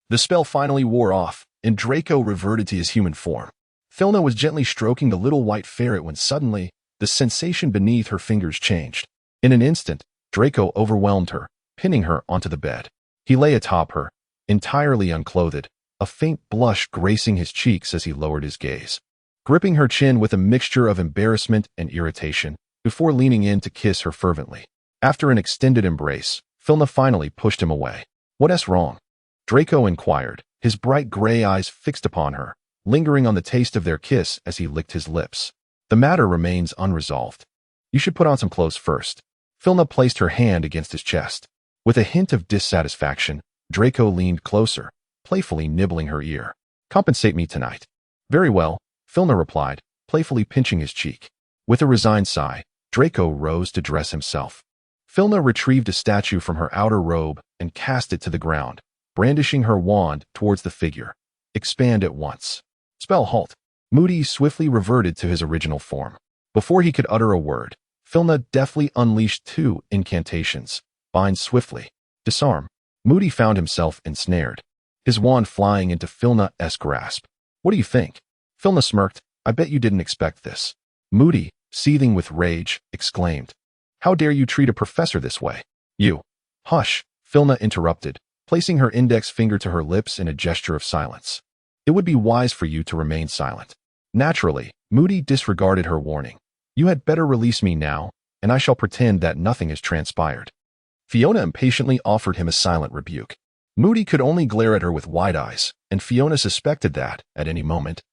the spell finally wore off, and Draco reverted to his human form. Filna was gently stroking the little white ferret when suddenly, the sensation beneath her fingers changed. In an instant, Draco overwhelmed her, pinning her onto the bed. He lay atop her, entirely unclothed, a faint blush gracing his cheeks as he lowered his gaze, gripping her chin with a mixture of embarrassment and irritation, before leaning in to kiss her fervently. After an extended embrace, Filna finally pushed him away. "What's wrong?" Draco inquired, his bright gray eyes fixed upon her, lingering on the taste of their kiss as he licked his lips. "The matter remains unresolved. You should put on some clothes first." Filna placed her hand against his chest. With a hint of dissatisfaction, Draco leaned closer, playfully nibbling her ear. "Compensate me tonight." "Very well," Filna replied, playfully pinching his cheek. With a resigned sigh, Draco rose to dress himself. Filna retrieved a statue from her outer robe and cast it to the ground, brandishing her wand towards the figure. "Expand at once." Spell halt. Moody swiftly reverted to his original form. Before he could utter a word, Filna deftly unleashed 2 incantations. Bind swiftly. Disarm. Moody found himself ensnared, his wand flying into Filna's grasp. "What do you think?" Filna smirked. "I bet you didn't expect this." Moody, seething with rage, exclaimed, "How dare you treat a professor this way?" "You." "Hush," Filna interrupted, placing her index finger to her lips in a gesture of silence. "It would be wise for you to remain silent." Naturally, Moody disregarded her warning. "You had better release me now, and I shall pretend that nothing has transpired." Fiona impatiently offered him a silent rebuke. Moody could only glare at her with wide eyes, and Fiona suspected that, at any moment,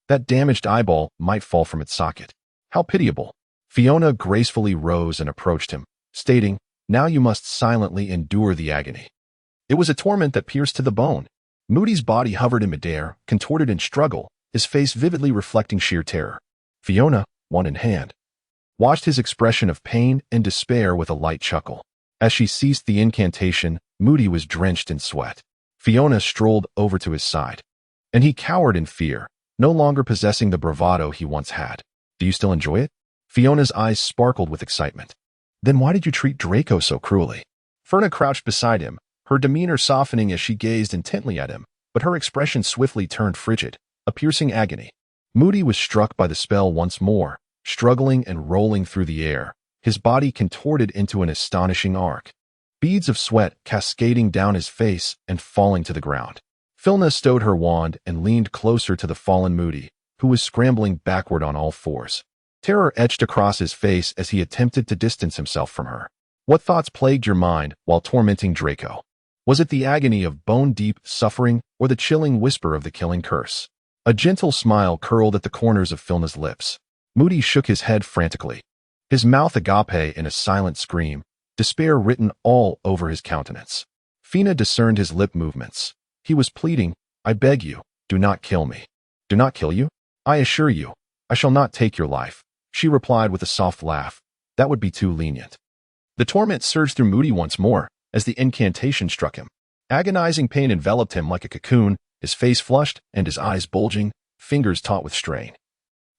that damaged eyeball might fall from its socket. How pitiable. Fiona gracefully rose and approached him, stating, "Now you must silently endure the agony." It was a torment that pierced to the bone. Moody's body hovered in midair, contorted in struggle, his face vividly reflecting sheer terror. Fiona, wand in hand, watched his expression of pain and despair with a light chuckle. As she ceased the incantation, Moody was drenched in sweat. Fiona strolled over to his side, and he cowered in fear, no longer possessing the bravado he once had. "Do you still enjoy it?" Fiona's eyes sparkled with excitement. "Then why did you treat Draco so cruelly?" Ferna crouched beside him, her demeanor softening as she gazed intently at him, but her expression swiftly turned frigid, a piercing agony. Moody was struck by the spell once more, struggling and rolling through the air, his body contorted into an astonishing arc. beads of sweat cascading down his face and falling to the ground. Filna stowed her wand and leaned closer to the fallen Moody, who was scrambling backward on all fours. Terror etched across his face as he attempted to distance himself from her. What thoughts plagued your mind while tormenting Draco? Was it the agony of bone-deep suffering or the chilling whisper of the killing curse? A gentle smile curled at the corners of Filna's lips. Moody shook his head frantically, his mouth agape in a silent scream, despair written all over his countenance. Fina discerned his lip movements. He was pleading, I beg you, do not kill me. Do not kill you? I assure you, I shall not take your life. She replied with a soft laugh. That would be too lenient. The torment surged through Moody once more as the incantation struck him. Agonizing pain enveloped him like a cocoon, his face flushed and his eyes bulging, fingers taut with strain.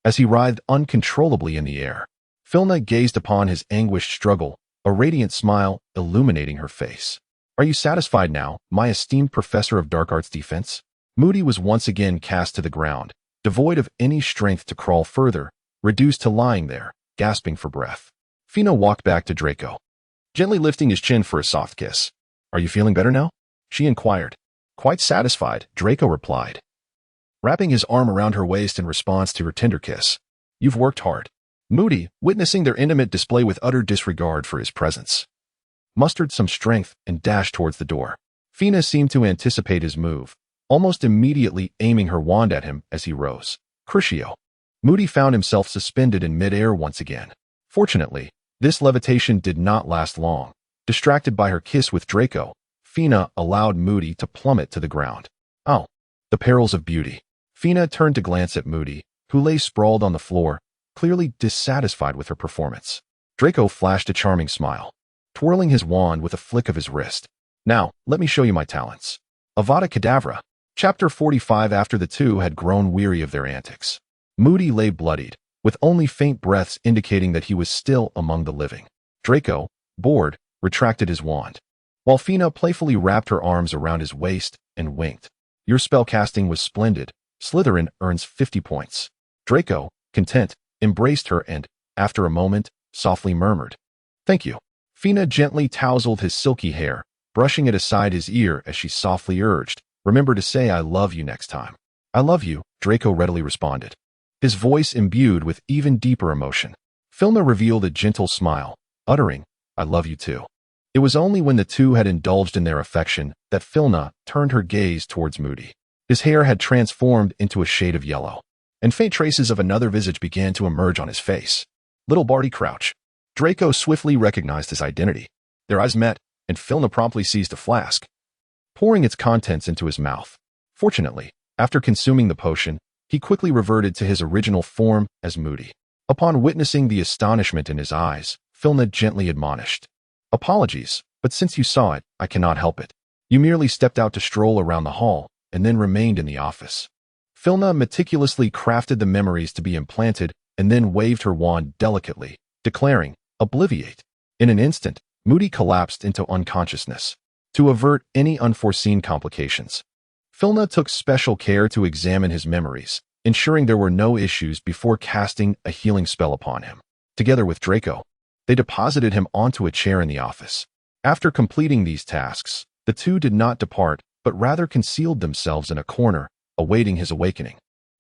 As he writhed uncontrollably in the air, Filna gazed upon his anguished struggle, a radiant smile illuminating her face. Are you satisfied now, my esteemed professor of dark arts defense? Moody was once again cast to the ground, devoid of any strength to crawl further, reduced to lying there, gasping for breath. Fina walked back to Draco, gently lifting his chin for a soft kiss. Are you feeling better now? She inquired. Quite satisfied, Draco replied, wrapping his arm around her waist in response to her tender kiss. You've worked hard. Moody, witnessing their intimate display with utter disregard for his presence, mustered some strength and dashed towards the door. Fina seemed to anticipate his move, almost immediately aiming her wand at him as he rose. Crucio. Moody found himself suspended in midair once again. Fortunately, this levitation did not last long. Distracted by her kiss with Draco, Fina allowed Moody to plummet to the ground. Oh, the perils of beauty. Fina turned to glance at Moody, who lay sprawled on the floor, clearly dissatisfied with her performance. Draco flashed a charming smile, twirling his wand with a flick of his wrist. Now, let me show you my talents. Avada Kedavra. Chapter 45. After the two had grown weary of their antics, Moody lay bloodied, with only faint breaths indicating that he was still among the living. Draco, bored, retracted his wand, while Fina playfully wrapped her arms around his waist and winked. Your spellcasting was splendid. Slytherin earns 50 points. Draco, content, embraced her and, after a moment, softly murmured, Thank you. Fina gently tousled his silky hair, brushing it aside his ear as she softly urged, Remember to say I love you next time. I love you, Draco readily responded, his voice imbued with even deeper emotion. Filna revealed a gentle smile, uttering, I love you too. It was only when the two had indulged in their affection that Filna turned her gaze towards Moody. His hair had transformed into a shade of yellow, and faint traces of another visage began to emerge on his face. Little Barty Crouch. Draco swiftly recognized his identity. Their eyes met, and Filna promptly seized a flask, pouring its contents into his mouth. Fortunately, after consuming the potion, he quickly reverted to his original form as Moody. Upon witnessing the astonishment in his eyes, Filna gently admonished, Apologies, but since you saw it, I cannot help it. You merely stepped out to stroll around the hall, and then remained in the office. Filna meticulously crafted the memories to be implanted and then waved her wand delicately, declaring, Obliviate. In an instant, Moody collapsed into unconsciousness. To avert any unforeseen complications, Filna took special care to examine his memories, ensuring there were no issues before casting a healing spell upon him. Together with Draco, they deposited him onto a chair in the office. After completing these tasks, the two did not depart, but rather concealed themselves in a corner, awaiting his awakening,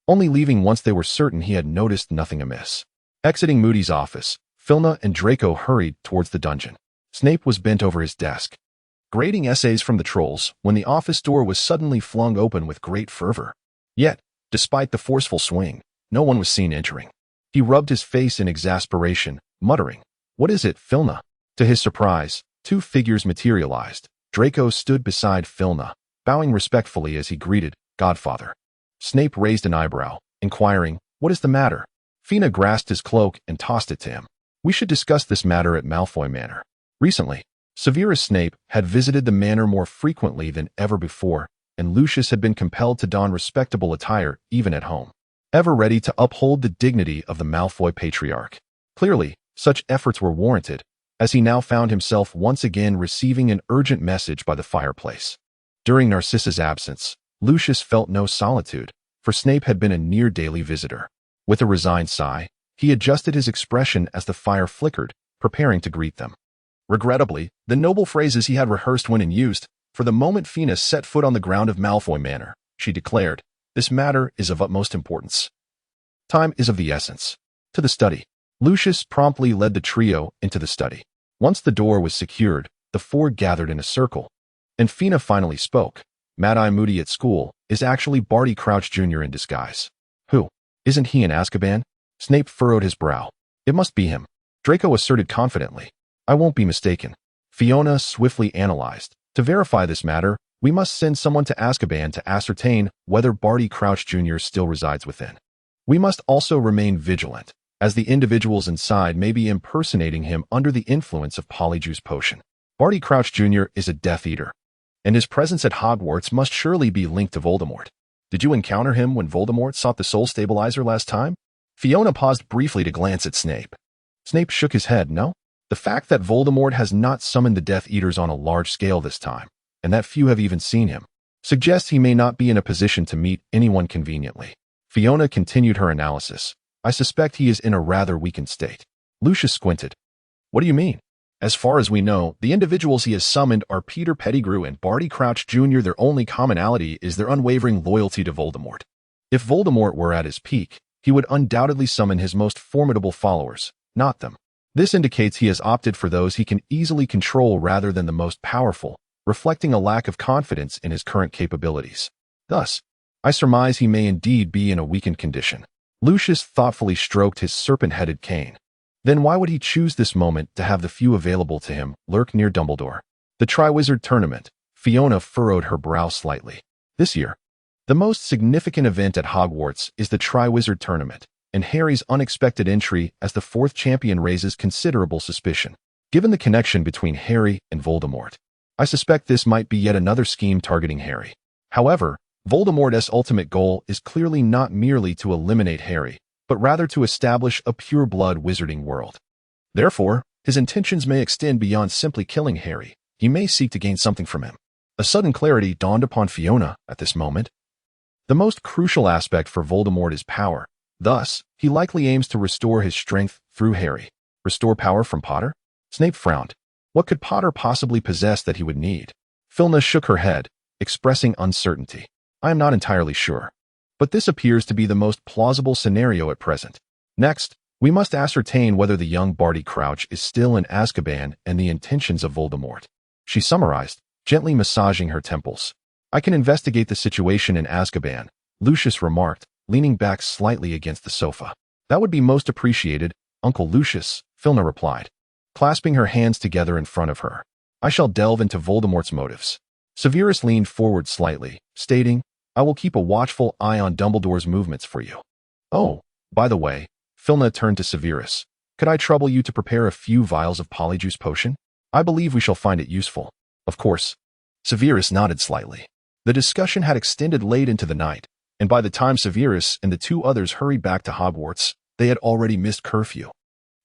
only leaving once they were certain he had noticed nothing amiss. Exiting Moody's office, Filna and Draco hurried towards the dungeon. Snape was bent over his desk, grading essays from the trolls, when the office door was suddenly flung open with great fervor. Yet, despite the forceful swing, no one was seen entering. He rubbed his face in exasperation, muttering, What is it, Filna? To his surprise, two figures materialized. Draco stood beside Filna, bowing respectfully as he greeted, Godfather. Snape raised an eyebrow, inquiring, What is the matter? Fina grasped his cloak and tossed it to him. We should discuss this matter at Malfoy Manor. Recently, Severus Snape had visited the manor more frequently than ever before, and Lucius had been compelled to don respectable attire even at home, ever ready to uphold the dignity of the Malfoy Patriarch. Clearly, such efforts were warranted, as he now found himself once again receiving an urgent message by the fireplace. During Narcissa's absence, Lucius felt no solitude, for Snape had been a near-daily visitor. With a resigned sigh, he adjusted his expression as the fire flickered, preparing to greet them. Regrettably, the noble phrases he had rehearsed went unused. For the moment Fina set foot on the ground of Malfoy Manor, she declared, "This matter is of utmost importance. Time is of the essence. To the study." Lucius promptly led the trio into the study. Once the door was secured, the four gathered in a circle, and Fina finally spoke. "Mad-Eye Moody at school is actually Barty Crouch Jr. in disguise." "Who? Isn't he in Azkaban?" Snape furrowed his brow. "It must be him," Draco asserted confidently. "I won't be mistaken." Fiona swiftly analyzed. "To verify this matter, we must send someone to Azkaban to ascertain whether Barty Crouch Jr. still resides within. We must also remain vigilant, as the individuals inside may be impersonating him under the influence of Polyjuice Potion. Barty Crouch Jr. is a Death Eater, and his presence at Hogwarts must surely be linked to Voldemort. Did you encounter him when Voldemort sought the Soul Stabilizer last time?" Fiona paused briefly to glance at Snape. Snape shook his head. "No. The fact that Voldemort has not summoned the Death Eaters on a large scale this time, and that few have even seen him, suggests he may not be in a position to meet anyone conveniently." Fiona continued her analysis. "I suspect he is in a rather weakened state." Lucius squinted. "What do you mean?" "As far as we know, the individuals he has summoned are Peter Pettigrew and Barty Crouch Jr. Their only commonality is their unwavering loyalty to Voldemort. If Voldemort were at his peak, he would undoubtedly summon his most formidable followers, not them. This indicates he has opted for those he can easily control rather than the most powerful, reflecting a lack of confidence in his current capabilities. Thus, I surmise he may indeed be in a weakened condition." Lucius thoughtfully stroked his serpent-headed cane. "Then why would he choose this moment to have the few available to him lurk near Dumbledore?" "The Triwizard Tournament." Fiona furrowed her brow slightly. "This year, the most significant event at Hogwarts is the Triwizard Tournament, and Harry's unexpected entry as the fourth champion raises considerable suspicion. Given the connection between Harry and Voldemort, I suspect this might be yet another scheme targeting Harry. However, Voldemort's ultimate goal is clearly not merely to eliminate Harry, but rather to establish a pure-blood wizarding world. Therefore, his intentions may extend beyond simply killing Harry. He may seek to gain something from him." A sudden clarity dawned upon Fiona at this moment. The most crucial aspect for Voldemort is power. Thus, he likely aims to restore his strength through Harry. Restore power from Potter? Snape frowned. What could Potter possibly possess that he would need? Fiona shook her head, expressing uncertainty. "I am not entirely sure, but this appears to be the most plausible scenario at present. Next, we must ascertain whether the young Barty Crouch is still in Azkaban and the intentions of Voldemort." She summarized, gently massaging her temples. "I can investigate the situation in Azkaban," Lucius remarked, leaning back slightly against the sofa. "That would be most appreciated, Uncle Lucius," Fiona replied, clasping her hands together in front of her. "I shall delve into Voldemort's motives." Severus leaned forward slightly, stating, "I will keep a watchful eye on Dumbledore's movements for you. Oh, by the way," Fiona turned to Severus, "could I trouble you to prepare a few vials of Polyjuice Potion? I believe we shall find it useful." "Of course." Severus nodded slightly. The discussion had extended late into the night, and by the time Severus and the two others hurried back to Hogwarts, they had already missed curfew.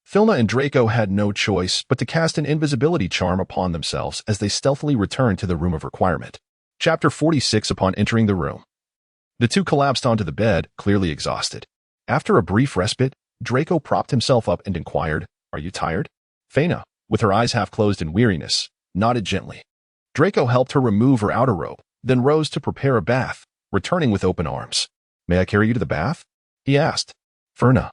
Fiona and Draco had no choice but to cast an invisibility charm upon themselves as they stealthily returned to the room of requirement. Chapter 46. Upon entering the room, the two collapsed onto the bed, clearly exhausted. After a brief respite, Draco propped himself up and inquired, "Are you tired?" Fiona, with her eyes half closed in weariness, nodded gently. Draco helped her remove her outer robe, then rose to prepare a bath, returning with open arms. "May I carry you to the bath?" he asked. Fiona,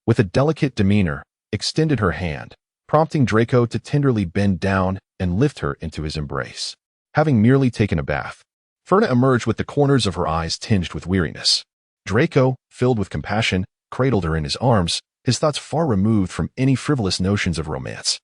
with a delicate demeanor, extended her hand, prompting Draco to tenderly bend down and lift her into his embrace. Having merely taken a bath, Fiona emerged with the corners of her eyes tinged with weariness. Draco, filled with compassion, cradled her in his arms, his thoughts far removed from any frivolous notions of romance.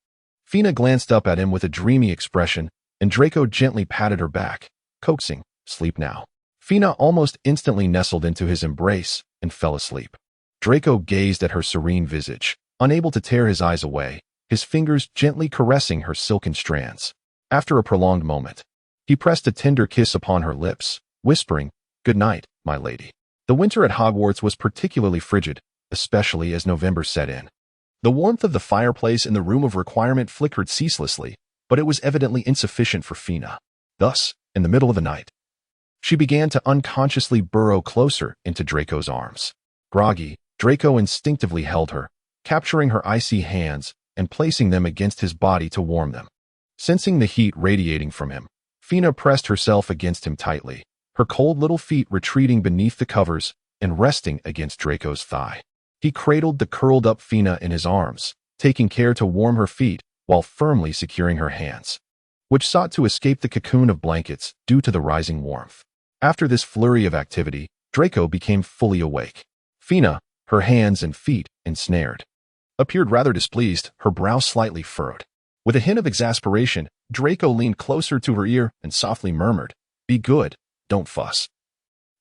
Fiona glanced up at him with a dreamy expression, and Draco gently patted her back, coaxing, "Sleep now." Fiona almost instantly nestled into his embrace and fell asleep. Draco gazed at her serene visage, unable to tear his eyes away, his fingers gently caressing her silken strands. After a prolonged moment, he pressed a tender kiss upon her lips, whispering, "Good night, my lady." The winter at Hogwarts was particularly frigid, especially as November set in. The warmth of the fireplace in the room of requirement flickered ceaselessly, but it was evidently insufficient for Fiona. Thus, in the middle of the night, she began to unconsciously burrow closer into Draco's arms. Groggy, Draco instinctively held her, capturing her icy hands and placing them against his body to warm them. Sensing the heat radiating from him, Fina pressed herself against him tightly, her cold little feet retreating beneath the covers and resting against Draco's thigh. He cradled the curled-up Fina in his arms, taking care to warm her feet while firmly securing her hands, which sought to escape the cocoon of blankets due to the rising warmth. After this flurry of activity, Draco became fully awake. Fina, her hands and feet ensnared, appeared rather displeased, her brow slightly furrowed. With a hint of exasperation, Draco leaned closer to her ear and softly murmured, "Be good, don't fuss.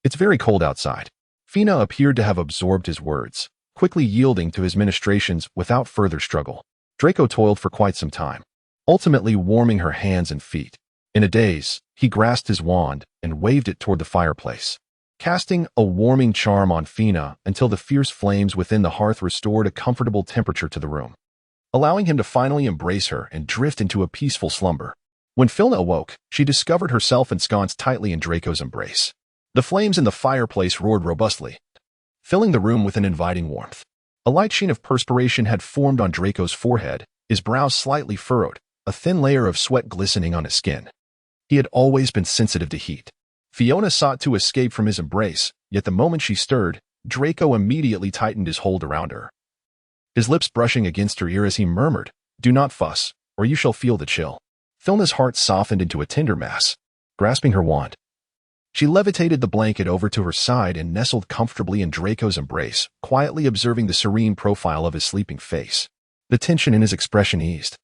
It's very cold outside." Fina appeared to have absorbed his words, quickly yielding to his ministrations without further struggle. Draco toiled for quite some time, ultimately warming her hands and feet. In a daze, he grasped his wand and waved it toward the fireplace, casting a warming charm on Fina until the fierce flames within the hearth restored a comfortable temperature to the room, allowing him to finally embrace her and drift into a peaceful slumber. When Fina awoke, she discovered herself ensconced tightly in Draco's embrace. The flames in the fireplace roared robustly, filling the room with an inviting warmth. A light sheen of perspiration had formed on Draco's forehead, his brows slightly furrowed, a thin layer of sweat glistening on his skin. He had always been sensitive to heat. Fiona sought to escape from his embrace, yet the moment she stirred, Draco immediately tightened his hold around her, his lips brushing against her ear as he murmured, "Do not fuss, or you shall feel the chill." Fina's heart softened into a tender mass. Grasping her wand, she levitated the blanket over to her side and nestled comfortably in Draco's embrace, quietly observing the serene profile of his sleeping face. The tension in his expression eased.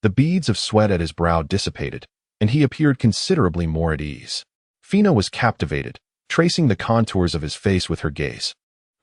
The beads of sweat at his brow dissipated, and he appeared considerably more at ease. Fina was captivated, tracing the contours of his face with her gaze,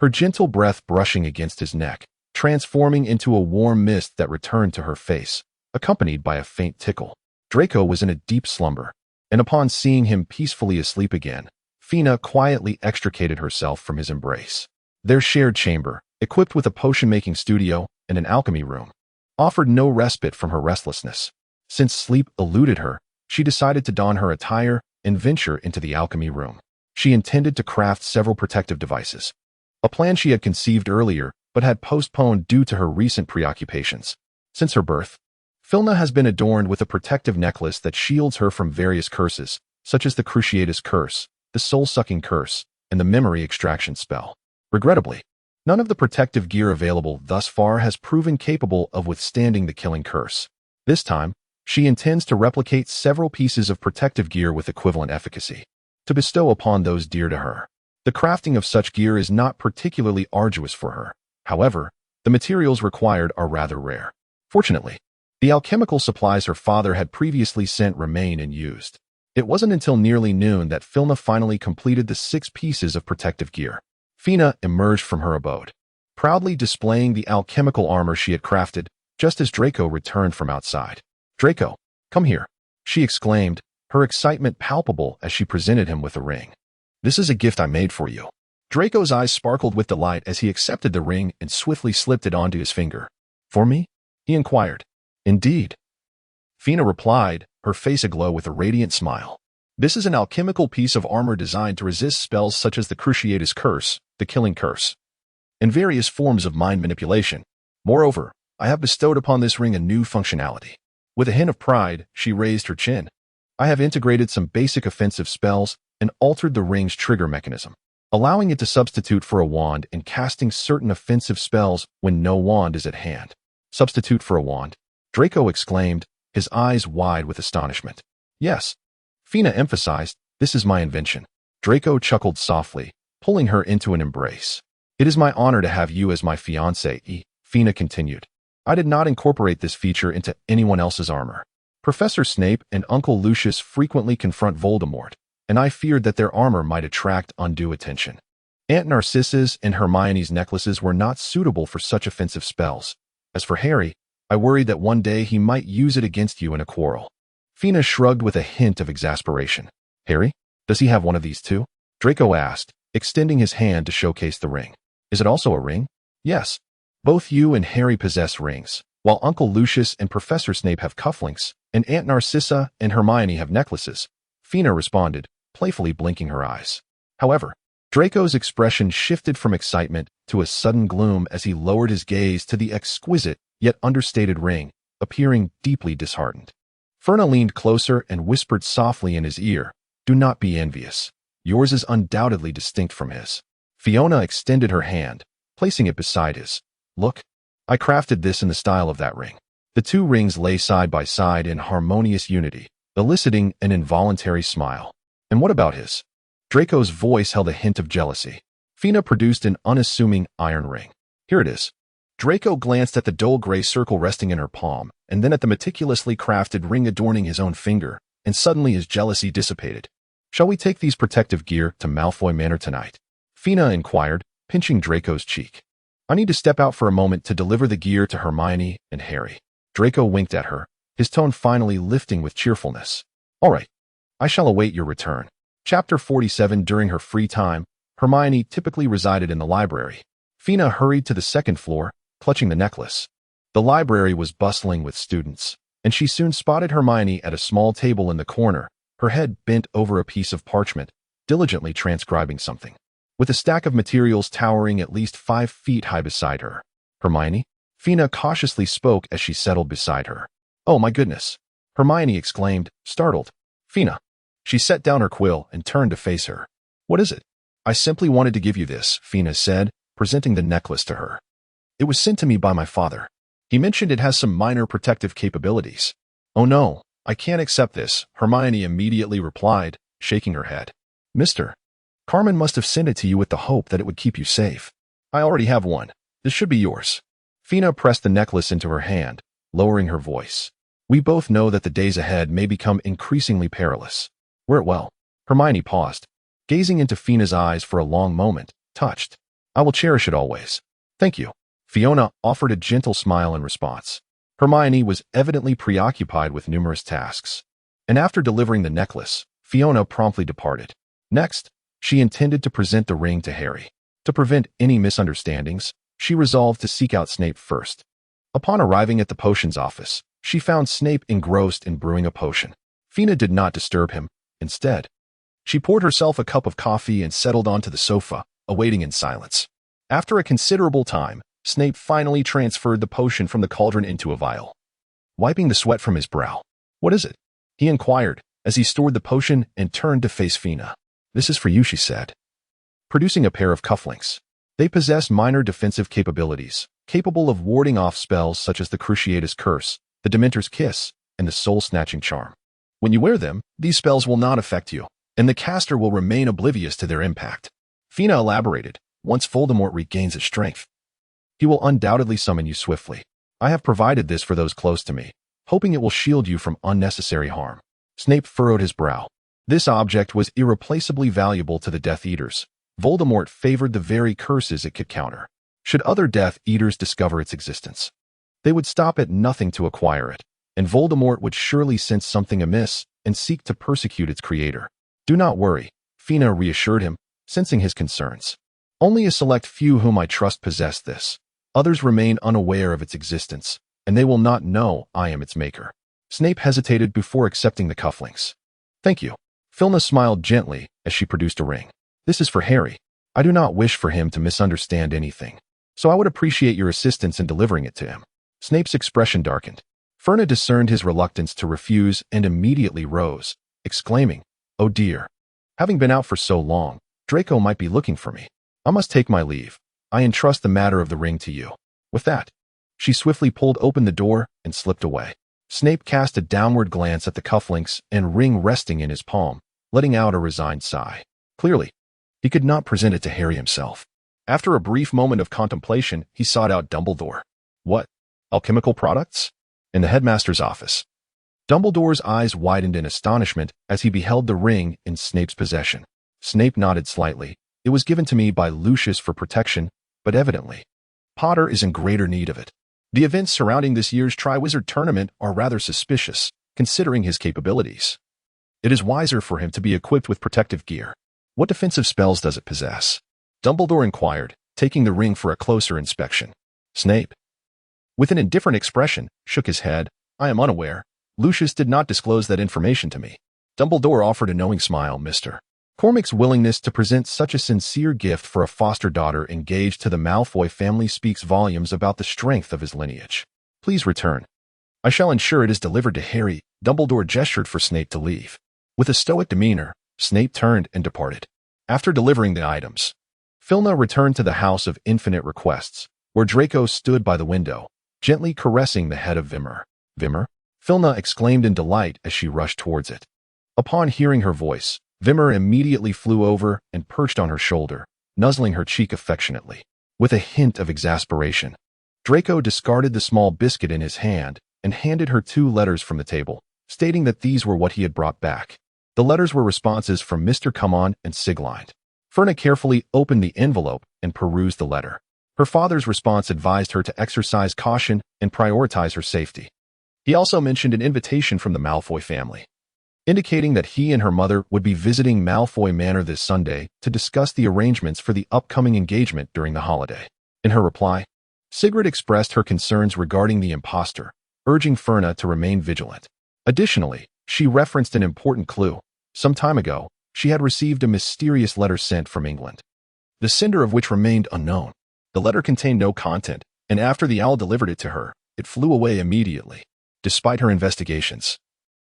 her gentle breath brushing against his neck, transforming into a warm mist that returned to her face, accompanied by a faint tickle. Draco was in a deep slumber, and upon seeing him peacefully asleep again, Fina quietly extricated herself from his embrace. Their shared chamber, equipped with a potion-making studio and an alchemy room, offered no respite from her restlessness. Since sleep eluded her, she decided to don her attire and venture into the alchemy room. She intended to craft several protective devices, a plan she had conceived earlier but had postponed due to her recent preoccupations. Since her birth, Fina has been adorned with a protective necklace that shields her from various curses, such as the Cruciatus Curse, the Soul-Sucking Curse, and the Memory Extraction spell. Regrettably, none of the protective gear available thus far has proven capable of withstanding the killing curse. This time, she intends to replicate several pieces of protective gear with equivalent efficacy, to bestow upon those dear to her. The crafting of such gear is not particularly arduous for her. However, the materials required are rather rare. Fortunately, the alchemical supplies her father had previously sent remain unused. It wasn't until nearly noon that Fina finally completed the 6 pieces of protective gear. Fina emerged from her abode, proudly displaying the alchemical armor she had crafted, just as Draco returned from outside. "Draco, come here," she exclaimed, her excitement palpable as she presented him with a ring. "This is a gift I made for you." Draco's eyes sparkled with delight as he accepted the ring and swiftly slipped it onto his finger. "For me?" he inquired. "Indeed," Fina replied, her face aglow with a radiant smile. "This is an alchemical piece of armor designed to resist spells such as the Cruciatus Curse, the Killing Curse, and various forms of mind manipulation. Moreover, I have bestowed upon this ring a new functionality." With a hint of pride, she raised her chin. "I have integrated some basic offensive spells and altered the ring's trigger mechanism, allowing it to substitute for a wand and casting certain offensive spells when no wand is at hand." "Substitute for a wand?" Draco exclaimed, his eyes wide with astonishment. "Yes," Fina emphasized, "this is my invention." Draco chuckled softly, pulling her into an embrace. "It is my honor to have you as my fiancée," Fina continued. "I did not incorporate this feature into anyone else's armor. Professor Snape and Uncle Lucius frequently confront Voldemort, and I feared that their armor might attract undue attention. Aunt Narcissa's and Hermione's necklaces were not suitable for such offensive spells. As for Harry, I worried that one day he might use it against you in a quarrel." Fina shrugged with a hint of exasperation. "Harry? Does he have one of these too?" Draco asked, extending his hand to showcase the ring. "Is it also a ring?" "Yes. Both you and Harry possess rings, while Uncle Lucius and Professor Snape have cufflinks, and Aunt Narcissa and Hermione have necklaces," Fina responded, playfully blinking her eyes. However, Draco's expression shifted from excitement to a sudden gloom as he lowered his gaze to the exquisite yet understated ring, appearing deeply disheartened. Ferna leaned closer and whispered softly in his ear, "Do not be envious. Yours is undoubtedly distinct from his." Fiona extended her hand, placing it beside his. "Look, I crafted this in the style of that ring." The two rings lay side by side in harmonious unity, eliciting an involuntary smile. "And what about his?" Draco's voice held a hint of jealousy. Fina produced an unassuming iron ring. "Here it is." Draco glanced at the dull gray circle resting in her palm, and then at the meticulously crafted ring adorning his own finger, and suddenly his jealousy dissipated. "Shall we take these protective gear to Malfoy Manor tonight?" Fina inquired, pinching Draco's cheek. "I need to step out for a moment to deliver the gear to Hermione and Harry." Draco winked at her, his tone finally lifting with cheerfulness. "All right, I shall await your return." Chapter 47. During her free time, Hermione typically resided in the library. Fina hurried to the second floor, clutching the necklace. The library was bustling with students, and she soon spotted Hermione at a small table in the corner, her head bent over a piece of parchment, diligently transcribing something. With a stack of materials towering at least 5 feet high beside her. "Hermione?" Fina cautiously spoke as she settled beside her. "Oh my goodness!" Hermione exclaimed, startled. "Fina." She set down her quill and turned to face her. "What is it?" "I simply wanted to give you this," Fina said, presenting the necklace to her. "It was sent to me by my father. He mentioned it has some minor protective capabilities." "Oh no, I can't accept this," Hermione immediately replied, shaking her head. "Mister, Carmen must have sent it to you with the hope that it would keep you safe. I already have one. This should be yours." Fina pressed the necklace into her hand, lowering her voice. "We both know that the days ahead may become increasingly perilous. Wear it well." Hermione paused, gazing into Fina's eyes for a long moment, touched. "I will cherish it always." "Thank you." Fiona offered a gentle smile in response. Hermione was evidently preoccupied with numerous tasks, and after delivering the necklace, Fiona promptly departed. Next, she intended to present the ring to Harry. To prevent any misunderstandings, she resolved to seek out Snape first. Upon arriving at the potions office, she found Snape engrossed in brewing a potion. Fina did not disturb him. Instead, she poured herself a cup of coffee and settled onto the sofa, awaiting in silence. After a considerable time, Snape finally transferred the potion from the cauldron into a vial. Wiping the sweat from his brow. "What is it?" he inquired, as he stored the potion and turned to face Fina. "This is for you," she said, producing a pair of cufflinks. They possess minor defensive capabilities, capable of warding off spells such as the Cruciatus Curse, the Dementor's Kiss, and the Soul-Snatching Charm. When you wear them, these spells will not affect you, and the caster will remain oblivious to their impact. Fina elaborated, "Once Voldemort regains his strength, he will undoubtedly summon you swiftly. I have provided this for those close to me, hoping it will shield you from unnecessary harm." Snape furrowed his brow. This object was irreplaceably valuable to the Death Eaters. Voldemort favored the very curses it could counter. Should other Death Eaters discover its existence, they would stop at nothing to acquire it, and Voldemort would surely sense something amiss and seek to persecute its creator. "Do not worry," Fina reassured him, sensing his concerns. "Only a select few whom I trust possess this. Others remain unaware of its existence, and they will not know I am its maker." Snape hesitated before accepting the cufflinks. "Thank you." Filna smiled gently as she produced a ring. "This is for Harry. I do not wish for him to misunderstand anything, so I would appreciate your assistance in delivering it to him." Snape's expression darkened. Ferna discerned his reluctance to refuse and immediately rose, exclaiming, "Oh dear. Having been out for so long, Draco might be looking for me. I must take my leave. I entrust the matter of the ring to you." With that, she swiftly pulled open the door and slipped away. Snape cast a downward glance at the cufflinks and ring resting in his palm, letting out a resigned sigh. Clearly, he could not present it to Harry himself. After a brief moment of contemplation, he sought out Dumbledore. "What? Alchemical products?" "In the headmaster's office." Dumbledore's eyes widened in astonishment as he beheld the ring in Snape's possession. Snape nodded slightly. "It was given to me by Lucius for protection, but evidently, Potter is in greater need of it. The events surrounding this year's Triwizard Tournament are rather suspicious, considering his capabilities. It is wiser for him to be equipped with protective gear." "What defensive spells does it possess?" Dumbledore inquired, taking the ring for a closer inspection. Snape, with an indifferent expression, shook his head. "I am unaware. Lucius did not disclose that information to me." Dumbledore offered a knowing smile. "Mr. Cormac's willingness to present such a sincere gift for a foster daughter engaged to the Malfoy family speaks volumes about the strength of his lineage." Please return. I shall ensure it is delivered to Harry. Dumbledore gestured for Snape to leave. With a stoic demeanor, Snape turned and departed. After delivering the items, Filna returned to the House of Infinite Requests, where Draco stood by the window, gently caressing the head of Vimmer. Vimmer? Filna exclaimed in delight as she rushed towards it. Upon hearing her voice, Vimmer immediately flew over and perched on her shoulder, nuzzling her cheek affectionately. With a hint of exasperation, Draco discarded the small biscuit in his hand and handed her 2 letters from the table, stating that these were what he had brought back. The letters were responses from Mr. Cummon and Siglind. Ferna carefully opened the envelope and perused the letter. Her father's response advised her to exercise caution and prioritize her safety. He also mentioned an invitation from the Malfoy family, indicating that he and her mother would be visiting Malfoy Manor this Sunday to discuss the arrangements for the upcoming engagement during the holiday. In her reply, Sigrid expressed her concerns regarding the imposter, urging Ferna to remain vigilant. Additionally, she referenced an important clue. Some time ago, she had received a mysterious letter sent from England, the sender of which remained unknown. The letter contained no content, and after the owl delivered it to her, it flew away immediately. Despite her investigations,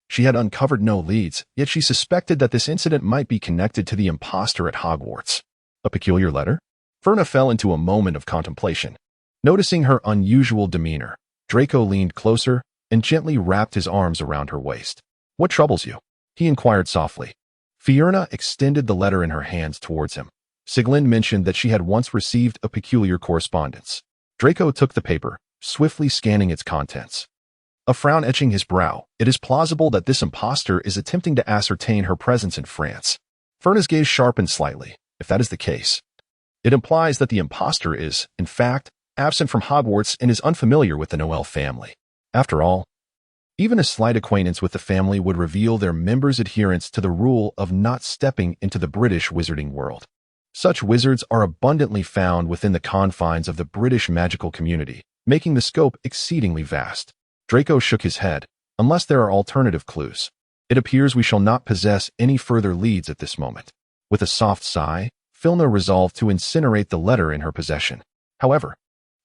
she had uncovered no leads, yet she suspected that this incident might be connected to the imposter at Hogwarts. A peculiar letter? Ferna fell into a moment of contemplation. Noticing her unusual demeanor, Draco leaned closer and gently wrapped his arms around her waist. What troubles you? He inquired softly. Fiona extended the letter in her hands towards him. Siglind mentioned that she had once received a peculiar correspondence. Draco took the paper, swiftly scanning its contents. A frown etching his brow, it is plausible that this imposter is attempting to ascertain her presence in France. Ferna's gaze sharpened slightly. If that is the case, it implies that the imposter is, in fact, absent from Hogwarts and is unfamiliar with the Noel family. After all, even a slight acquaintance with the family would reveal their members' adherence to the rule of not stepping into the British wizarding world. Such wizards are abundantly found within the confines of the British magical community, making the scope exceedingly vast. Draco shook his head. Unless there are alternative clues, it appears we shall not possess any further leads at this moment. With a soft sigh, Filna resolved to incinerate the letter in her possession. However,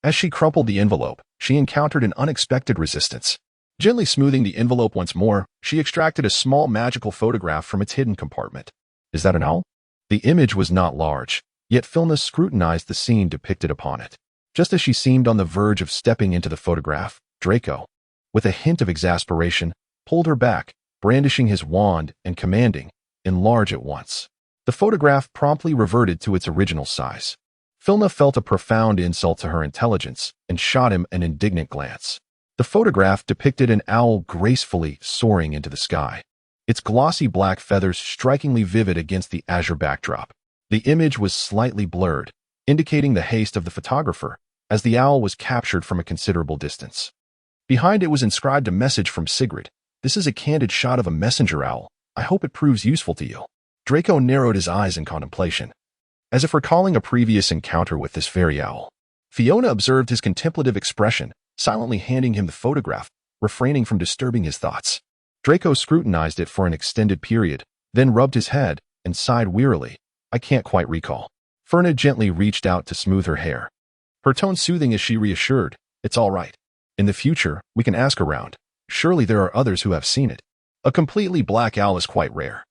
as she crumpled the envelope, she encountered an unexpected resistance. Gently smoothing the envelope once more, she extracted a small magical photograph from its hidden compartment. Is that an owl? The image was not large, yet Filna scrutinized the scene depicted upon it. Just as she seemed on the verge of stepping into the photograph, Draco, with a hint of exasperation, pulled her back, brandishing his wand and commanding, "Enlarge at once." The photograph promptly reverted to its original size. Filna felt a profound insult to her intelligence and shot him an indignant glance. The photograph depicted an owl gracefully soaring into the sky, its glossy black feathers strikingly vivid against the azure backdrop. The image was slightly blurred, indicating the haste of the photographer, as the owl was captured from a considerable distance. Behind it was inscribed a message from Sigrid. "This is a candid shot of a messenger owl. I hope it proves useful to you." Draco narrowed his eyes in contemplation, as if recalling a previous encounter with this very owl. Fiona observed his contemplative expression, silently handing him the photograph, refraining from disturbing his thoughts. Draco scrutinized it for an extended period, then rubbed his head and sighed wearily. "I can't quite recall." Ferna gently reached out to smooth her hair, her tone soothing as she reassured, "It's all right. In the future, we can ask around. Surely there are others who have seen it. A completely black owl is quite rare,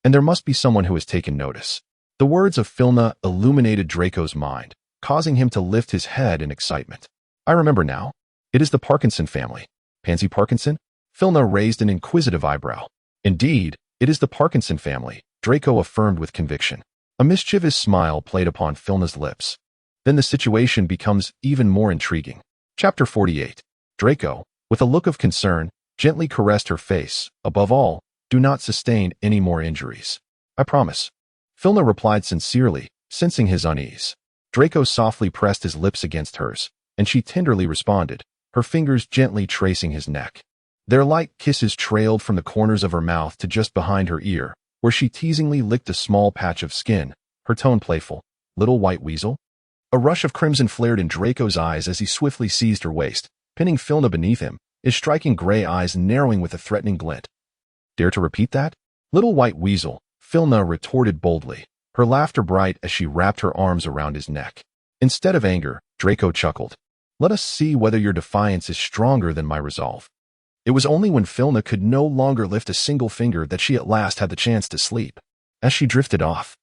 and there must be someone who has taken notice." The words of Filna illuminated Draco's mind, causing him to lift his head in excitement. "I remember now. It is the Parkinson family." "Pansy Parkinson?" Filna raised an inquisitive eyebrow. "Indeed, it is the Parkinson family," Draco affirmed with conviction. A mischievous smile played upon Filna's lips. Then the situation becomes even more intriguing. Chapter 48. Draco, with a look of concern, gently caressed her face. "Above all, do not sustain any more injuries." "I promise." Filna replied sincerely, sensing his unease. Draco softly pressed his lips against hers, and she tenderly responded, her fingers gently tracing his neck. Their light kisses trailed from the corners of her mouth to just behind her ear, where she teasingly licked a small patch of skin, her tone playful. "Little white weasel?" A rush of crimson flared in Draco's eyes as he swiftly seized her waist, pinning Filna beneath him, his striking gray eyes narrowing with a threatening glint. "Dare to repeat that?" "Little white weasel," Filna retorted boldly, her laughter bright as she wrapped her arms around his neck. Instead of anger, Draco chuckled. Let us see whether your defiance is stronger than my resolve. It was only when Filna could no longer lift a single finger that she at last had the chance to sleep. As she drifted off,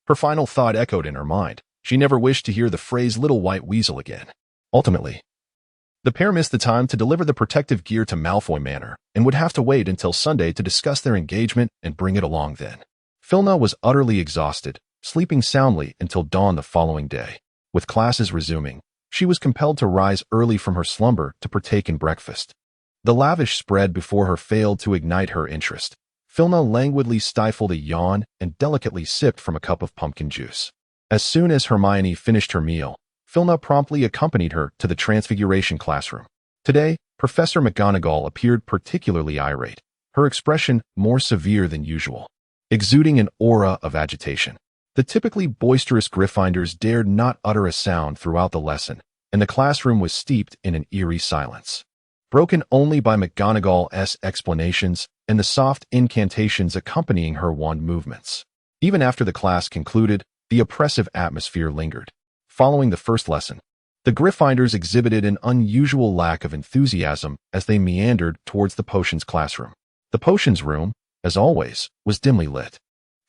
her final thought echoed in her mind. She never wished to hear the phrase little white weasel again. Ultimately, the pair missed the time to deliver the protective gear to Malfoy Manor and would have to wait until Sunday to discuss their engagement and bring it along then. Filna was utterly exhausted, sleeping soundly until dawn the following day. With classes resuming, she was compelled to rise early from her slumber to partake in breakfast. The lavish spread before her failed to ignite her interest. Filna languidly stifled a yawn and delicately sipped from a cup of pumpkin juice. As soon as Hermione finished her meal, Filna promptly accompanied her to the Transfiguration classroom. Today, Professor McGonagall appeared particularly irate, her expression more severe than usual, exuding an aura of agitation. The typically boisterous Gryffindors dared not utter a sound throughout the lesson, and the classroom was steeped in an eerie silence, broken only by McGonagall's explanations and the soft incantations accompanying her wand movements. Even after the class concluded, the oppressive atmosphere lingered. Following the first lesson, the Gryffindors exhibited an unusual lack of enthusiasm as they meandered towards the potions classroom. The potions room, as always, was dimly lit.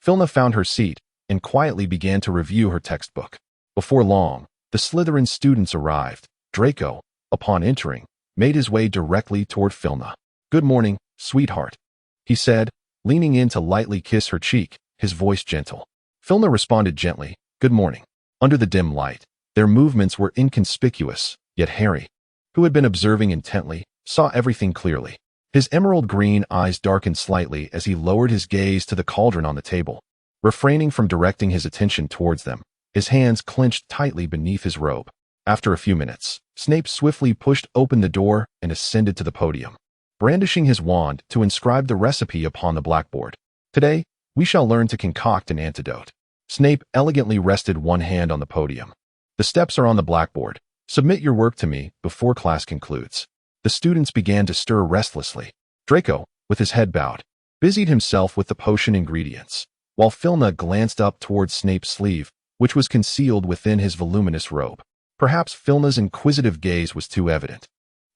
Filna found her seat and quietly began to review her textbook. Before long, the Slytherin students arrived. Draco, upon entering, made his way directly toward Filna. "Good morning, sweetheart," he said, leaning in to lightly kiss her cheek, his voice gentle. Filna responded gently, "Good morning." Under the dim light, their movements were inconspicuous, yet Harry, who had been observing intently, saw everything clearly. His emerald green eyes darkened slightly as he lowered his gaze to the cauldron on the table. Refraining from directing his attention towards them, his hands clenched tightly beneath his robe. After a few minutes, Snape swiftly pushed open the door and ascended to the podium, brandishing his wand to inscribe the recipe upon the blackboard. "Today, we shall learn to concoct an antidote." Snape elegantly rested one hand on the podium. "The steps are on the blackboard. Submit your work to me before class concludes." The students began to stir restlessly. Draco, with his head bowed, busied himself with the potion ingredients, while Filna glanced up towards Snape's sleeve, which was concealed within his voluminous robe. Perhaps Filna's inquisitive gaze was too evident,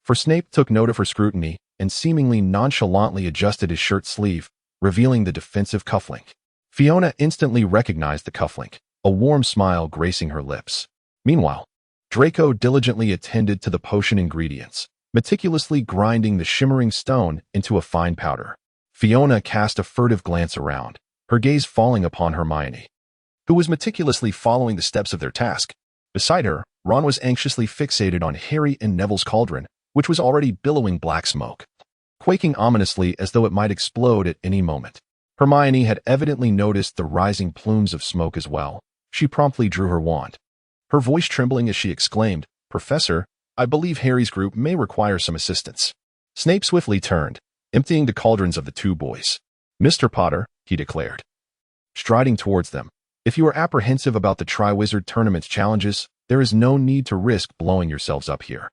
for Snape took note of her scrutiny and seemingly nonchalantly adjusted his shirt sleeve, revealing the defensive cufflink. Fiona instantly recognized the cufflink, a warm smile gracing her lips. Meanwhile, Draco diligently attended to the potion ingredients, meticulously grinding the shimmering stone into a fine powder. Fiona cast a furtive glance around, her gaze falling upon Hermione, who was meticulously following the steps of their task. Beside her, Ron was anxiously fixated on Harry and Neville's cauldron, which was already billowing black smoke, quaking ominously as though it might explode at any moment. Hermione had evidently noticed the rising plumes of smoke as well. She promptly drew her wand, her voice trembling as she exclaimed, "Professor, I believe Harry's group may require some assistance." Snape swiftly turned, emptying the cauldrons of the two boys. "Mr. Potter," he declared, striding towards them, "if you are apprehensive about the Triwizard Tournament's challenges, there is no need to risk blowing yourselves up here.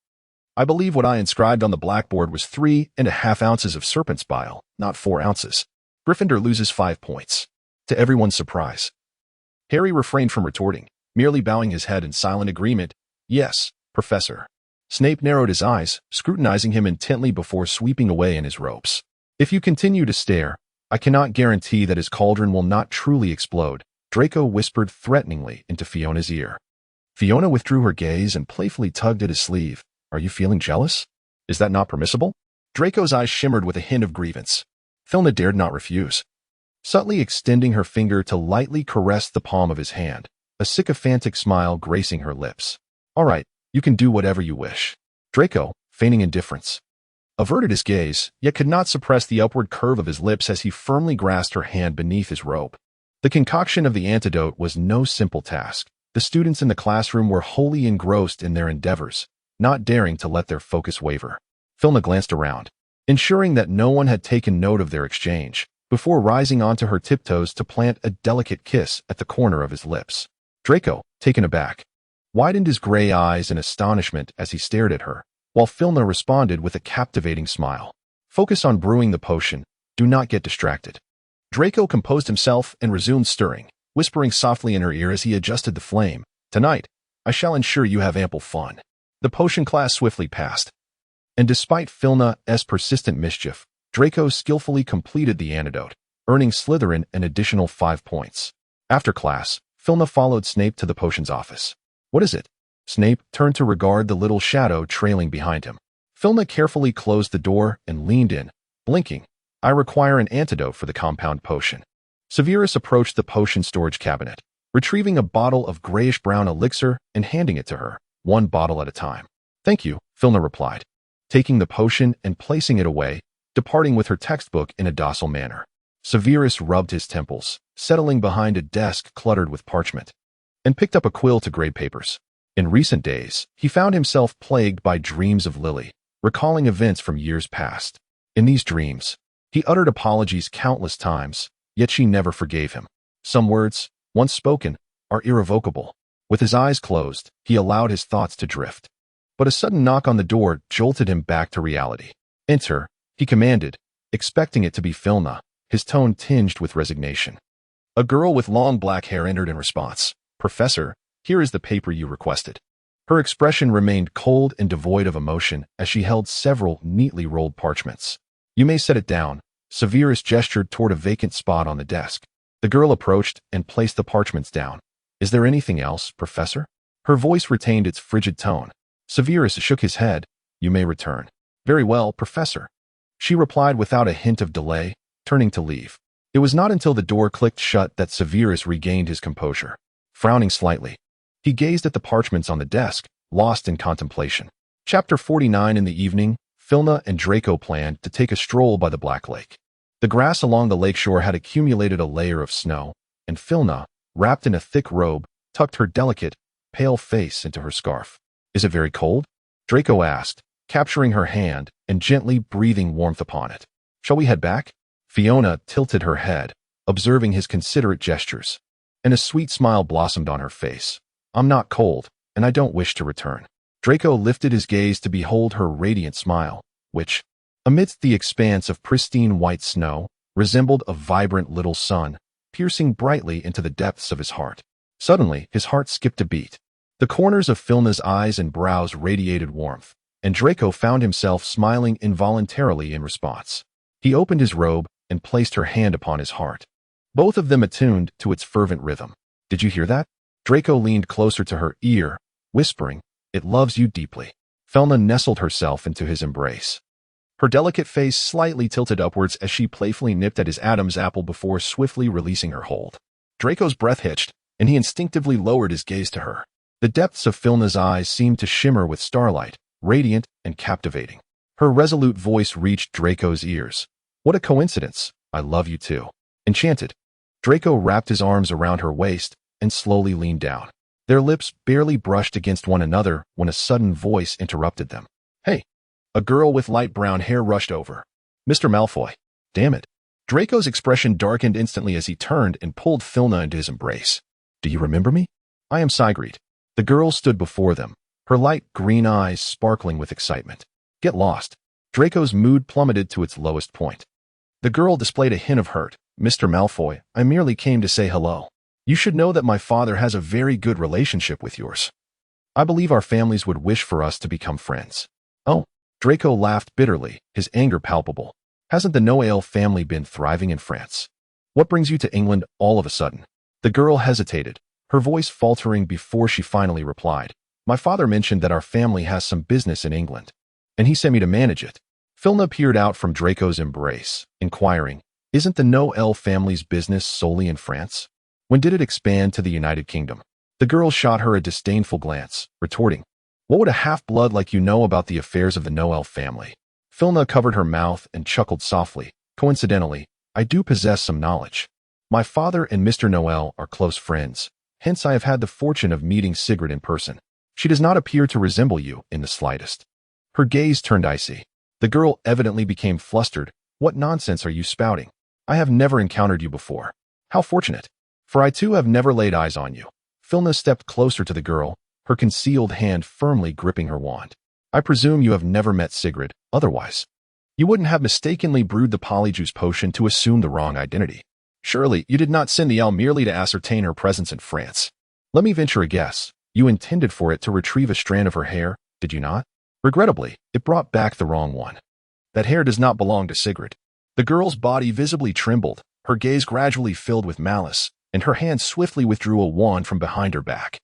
I believe what I inscribed on the blackboard was 3.5 ounces of serpent's bile, not 4 ounces. Gryffindor loses 5 points." To everyone's surprise, Harry refrained from retorting, merely bowing his head in silent agreement. "Yes, Professor." Snape narrowed his eyes, scrutinizing him intently before sweeping away in his robes. "If you continue to stare, I cannot guarantee that his cauldron will not truly explode," Draco whispered threateningly into Fiona's ear. Fiona withdrew her gaze and playfully tugged at his sleeve. "Are you feeling jealous? Is that not permissible?" Draco's eyes shimmered with a hint of grievance. Filna dared not refuse, subtly extending her finger to lightly caress the palm of his hand, a sycophantic smile gracing her lips. "All right, you can do whatever you wish." Draco, feigning indifference, averted his gaze, yet could not suppress the upward curve of his lips as he firmly grasped her hand beneath his robe. The concoction of the antidote was no simple task. The students in the classroom were wholly engrossed in their endeavors, not daring to let their focus waver. Filna glanced around, ensuring that no one had taken note of their exchange, before rising onto her tiptoes to plant a delicate kiss at the corner of his lips. Draco, taken aback, widened his gray eyes in astonishment as he stared at her, while Filna responded with a captivating smile. "Focus on brewing the potion. Do not get distracted." Draco composed himself and resumed stirring, whispering softly in her ear as he adjusted the flame. "Tonight, I shall ensure you have ample fun." The potion class swiftly passed, and despite Filna's persistent mischief, Draco skillfully completed the antidote, earning Slytherin an additional 5 points. After class, Filna followed Snape to the potions office. What is it? Snape turned to regard the little shadow trailing behind him. Filna carefully closed the door and leaned in, blinking. I require an antidote for the compound potion. Severus approached the potion storage cabinet, retrieving a bottle of grayish-brown elixir and handing it to her, one bottle at a time. Thank you, Filna replied, taking the potion and placing it away, departing with her textbook in a docile manner. Severus rubbed his temples, settling behind a desk cluttered with parchment, and picked up a quill to grade papers. In recent days, he found himself plagued by dreams of Lily, recalling events from years past. In these dreams, he uttered apologies countless times, yet she never forgave him. Some words, once spoken, are irrevocable. With his eyes closed, he allowed his thoughts to drift. But a sudden knock on the door jolted him back to reality. Enter, he commanded, expecting it to be Filna, his tone tinged with resignation. A girl with long black hair entered in response. Professor, here is the paper you requested. Her expression remained cold and devoid of emotion as she held several neatly rolled parchments. You may set it down. Severus gestured toward a vacant spot on the desk. The girl approached and placed the parchments down. Is there anything else, Professor? Her voice retained its frigid tone. Severus shook his head. You may return. Very well, Professor. She replied without a hint of delay, turning to leave. It was not until the door clicked shut that Severus regained his composure. Frowning slightly, he gazed at the parchments on the desk, lost in contemplation. Chapter 49. In the evening, Filna and Draco planned to take a stroll by the Black Lake. The grass along the lakeshore had accumulated a layer of snow, and Filna, wrapped in a thick robe, tucked her delicate, pale face into her scarf. Is it very cold? Draco asked, capturing her hand and gently breathing warmth upon it. Shall we head back? Fiona tilted her head, observing his considerate gestures, and a sweet smile blossomed on her face. I'm not cold, and I don't wish to return. Draco lifted his gaze to behold her radiant smile, which, amidst the expanse of pristine white snow, resembled a vibrant little sun, piercing brightly into the depths of his heart. Suddenly, his heart skipped a beat. The corners of Filna's eyes and brows radiated warmth, and Draco found himself smiling involuntarily in response. He opened his robe and placed her hand upon his heart, both of them attuned to its fervent rhythm. Did you hear that? Draco leaned closer to her ear, whispering, It loves you deeply. Filna nestled herself into his embrace. Her delicate face slightly tilted upwards as she playfully nipped at his Adam's apple before swiftly releasing her hold. Draco's breath hitched, and he instinctively lowered his gaze to her. The depths of Filna's eyes seemed to shimmer with starlight, radiant and captivating. Her resolute voice reached Draco's ears. What a coincidence. I love you too. Enchanted. Draco wrapped his arms around her waist and slowly leaned down. Their lips barely brushed against one another when a sudden voice interrupted them. Hey! A girl with light brown hair rushed over. Mr. Malfoy. Damn it. Draco's expression darkened instantly as he turned and pulled Filna into his embrace. Do you remember me? I am Sigrid. The girl stood before them, her light green eyes sparkling with excitement. Get lost. Draco's mood plummeted to its lowest point. The girl displayed a hint of hurt. Mr. Malfoy, I merely came to say hello. You should know that my father has a very good relationship with yours. I believe our families would wish for us to become friends. Oh, Draco laughed bitterly, his anger palpable. Hasn't the Noel family been thriving in France? What brings you to England all of a sudden? The girl hesitated, her voice faltering before she finally replied. My father mentioned that our family has some business in England, and he sent me to manage it. Filna peered out from Draco's embrace, inquiring, Isn't the Noel family's business solely in France? When did it expand to the United Kingdom? The girl shot her a disdainful glance, retorting, What would a half-blood like you know about the affairs of the Noel family? Filna covered her mouth and chuckled softly. Coincidentally, I do possess some knowledge. My father and Mr. Noel are close friends, hence I have had the fortune of meeting Sigrid in person. She does not appear to resemble you in the slightest. Her gaze turned icy. The girl evidently became flustered. What nonsense are you spouting? I have never encountered you before. How fortunate. For I too have never laid eyes on you. Filna stepped closer to the girl, her concealed hand firmly gripping her wand. I presume you have never met Sigrid, otherwise you wouldn't have mistakenly brewed the polyjuice potion to assume the wrong identity. Surely you did not send the owl merely to ascertain her presence in France. Let me venture a guess. You intended for it to retrieve a strand of her hair, did you not? Regrettably, it brought back the wrong one. That hair does not belong to Sigrid. The girl's body visibly trembled, her gaze gradually filled with malice, and her hand swiftly withdrew a wand from behind her back.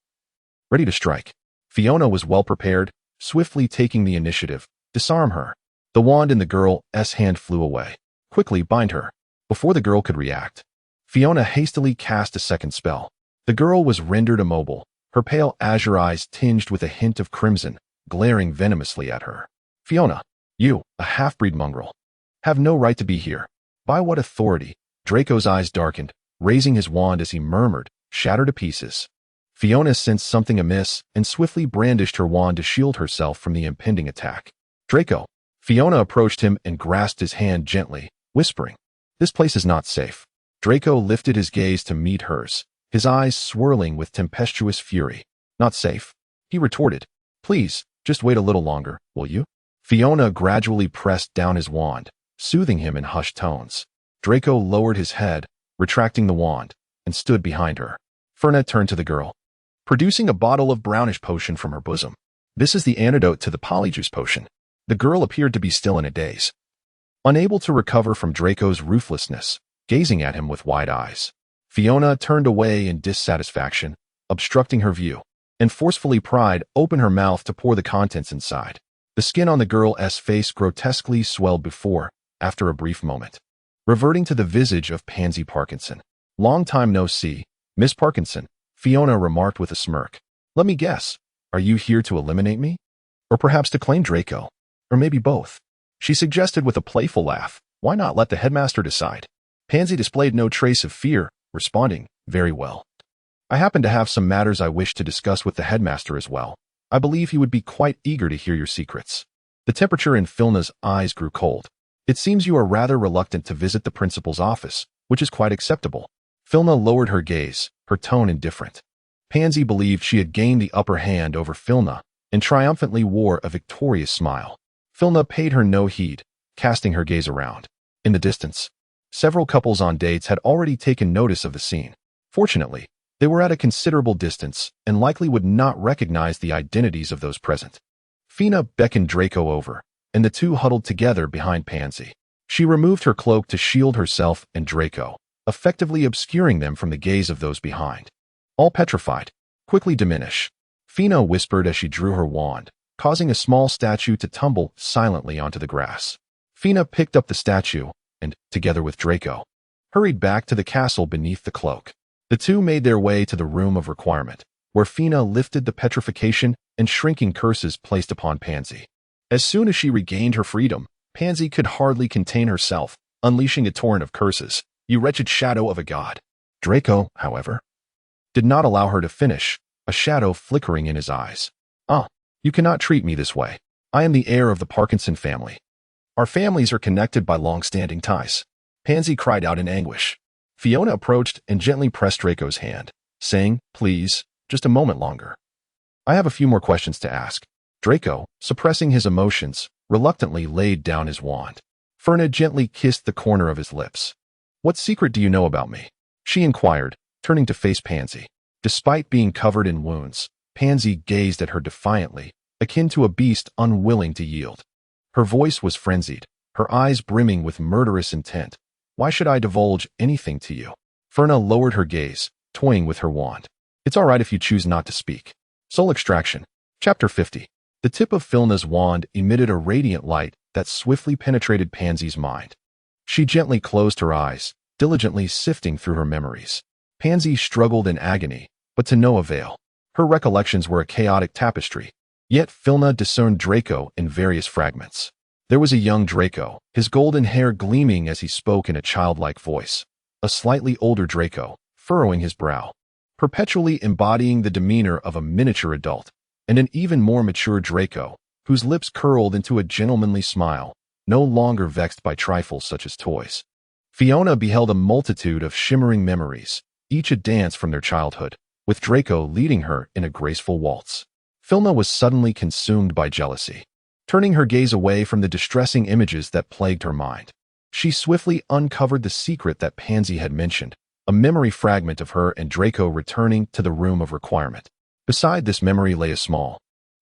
Ready to strike. Fiona was well prepared, swiftly taking the initiative. Disarm her. The wand in the girl's hand flew away. Quickly bind her. Before the girl could react, Fiona hastily cast a second spell. The girl was rendered immobile, her pale azure eyes tinged with a hint of crimson, glaring venomously at her. Fiona, you, a half-breed mongrel, have no right to be here. By what authority? Draco's eyes darkened, raising his wand as he murmured, shatter to pieces. Fiona sensed something amiss and swiftly brandished her wand to shield herself from the impending attack. Draco. Fiona approached him and grasped his hand gently, whispering, "This place is not safe." Draco lifted his gaze to meet hers, his eyes swirling with tempestuous fury. "Not safe?" he retorted. "Please, just wait a little longer, will you?" Fiona gradually pressed down his wand, soothing him in hushed tones. Draco lowered his head, retracting the wand, and stood behind her. Ferna turned to the girl, producing a bottle of brownish potion from her bosom. "This is the antidote to the polyjuice potion." The girl appeared to be still in a daze, unable to recover from Draco's ruthlessness, gazing at him with wide eyes. Fiona turned away in dissatisfaction, obstructing her view, and forcefully pried open her mouth to pour the contents inside. The skin on the girl's face grotesquely swelled before, after a brief moment, reverting to the visage of Pansy Parkinson. "Long time no see, Miss Parkinson," Fiona remarked with a smirk. "Let me guess, are you here to eliminate me? Or perhaps to claim Draco? Or maybe both?" She suggested with a playful laugh. "Why not let the headmaster decide?" Pansy displayed no trace of fear, responding, "Very well. I happen to have some matters I wish to discuss with the headmaster as well. I believe he would be quite eager to hear your secrets." The temperature in Filna's eyes grew cold. "It seems you are rather reluctant to visit the principal's office, which is quite acceptable." Filna lowered her gaze, her tone indifferent. Pansy believed she had gained the upper hand over Filna and triumphantly wore a victorious smile. Filna paid her no heed, casting her gaze around. In the distance, several couples on dates had already taken notice of the scene. Fortunately, they were at a considerable distance and likely would not recognize the identities of those present. Fina beckoned Draco over, and the two huddled together behind Pansy. She removed her cloak to shield herself and Draco, effectively obscuring them from the gaze of those behind. "All petrified. Quickly diminish," Fina whispered as she drew her wand, causing a small statue to tumble silently onto the grass. Fina picked up the statue and, together with Draco, hurried back to the castle beneath the cloak. The two made their way to the room of requirement, where Fina lifted the petrification and shrinking curses placed upon Pansy. As soon as she regained her freedom, Pansy could hardly contain herself, unleashing a torrent of curses. "You wretched shadow of a god." Draco, however, did not allow her to finish, a shadow flickering in his eyes. "Ah, you cannot treat me this way. I am the heir of the Parkinson family. Our families are connected by long-standing ties." Pansy cried out in anguish. Fiona approached and gently pressed Draco's hand, saying, "Please, just a moment longer. I have a few more questions to ask." Draco, suppressing his emotions, reluctantly laid down his wand. Ferna gently kissed the corner of his lips. "What secret do you know about me?" she inquired, turning to face Pansy. Despite being covered in wounds, Pansy gazed at her defiantly, akin to a beast unwilling to yield. Her voice was frenzied, her eyes brimming with murderous intent. "Why should I divulge anything to you?" Ferna lowered her gaze, toying with her wand. "It's all right if you choose not to speak." Soul Extraction. Chapter 50. The tip of Filna's wand emitted a radiant light that swiftly penetrated Pansy's mind. She gently closed her eyes, diligently sifting through her memories. Pansy struggled in agony, but to no avail. Her recollections were a chaotic tapestry, yet Filna discerned Draco in various fragments. There was a young Draco, his golden hair gleaming as he spoke in a childlike voice. A slightly older Draco, furrowing his brow, perpetually embodying the demeanor of a miniature adult, and an even more mature Draco, whose lips curled into a gentlemanly smile, no longer vexed by trifles such as toys. Fiona beheld a multitude of shimmering memories, each a dance from their childhood, with Draco leading her in a graceful waltz. Filna was suddenly consumed by jealousy. Turning her gaze away from the distressing images that plagued her mind, she swiftly uncovered the secret that Pansy had mentioned, a memory fragment of her and Draco returning to the room of requirement. Beside this memory lay a small,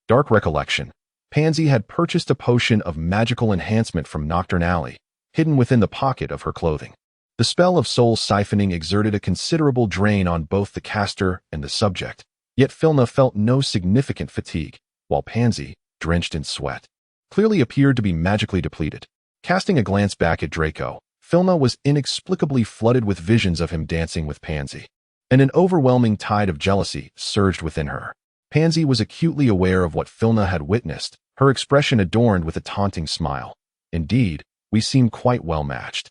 dark recollection, Pansy had purchased a potion of magical enhancement from Nocturne Alley, hidden within the pocket of her clothing. The spell of soul siphoning exerted a considerable drain on both the caster and the subject, yet Filna felt no significant fatigue, while Pansy, drenched in sweat, clearly appeared to be magically depleted. Casting a glance back at Draco, Filna was inexplicably flooded with visions of him dancing with Pansy, and an overwhelming tide of jealousy surged within her. Pansy was acutely aware of what Filna had witnessed, her expression adorned with a taunting smile. Indeed, we seem quite well matched.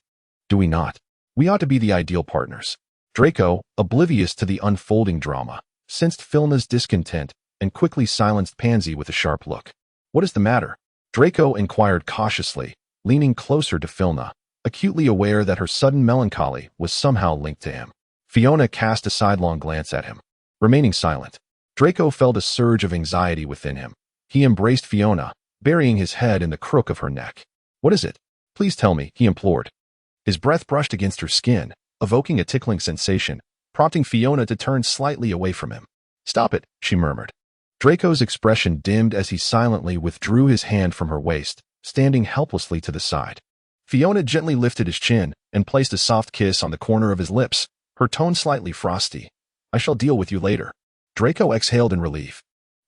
Do we not? We ought to be the ideal partners. Draco, oblivious to the unfolding drama, sensed Filna's discontent and quickly silenced Pansy with a sharp look. What is the matter? Draco inquired cautiously, leaning closer to Filna, acutely aware that her sudden melancholy was somehow linked to him. Fiona cast a sidelong glance at him, remaining silent. Draco felt a surge of anxiety within him. He embraced Fiona, burying his head in the crook of her neck. What is it? Please tell me, he implored. His breath brushed against her skin, evoking a tickling sensation, prompting Fiona to turn slightly away from him. Stop it, she murmured. Draco's expression dimmed as he silently withdrew his hand from her waist, standing helplessly to the side. Fiona gently lifted his chin and placed a soft kiss on the corner of his lips, her tone slightly frosty. I shall deal with you later. Draco exhaled in relief.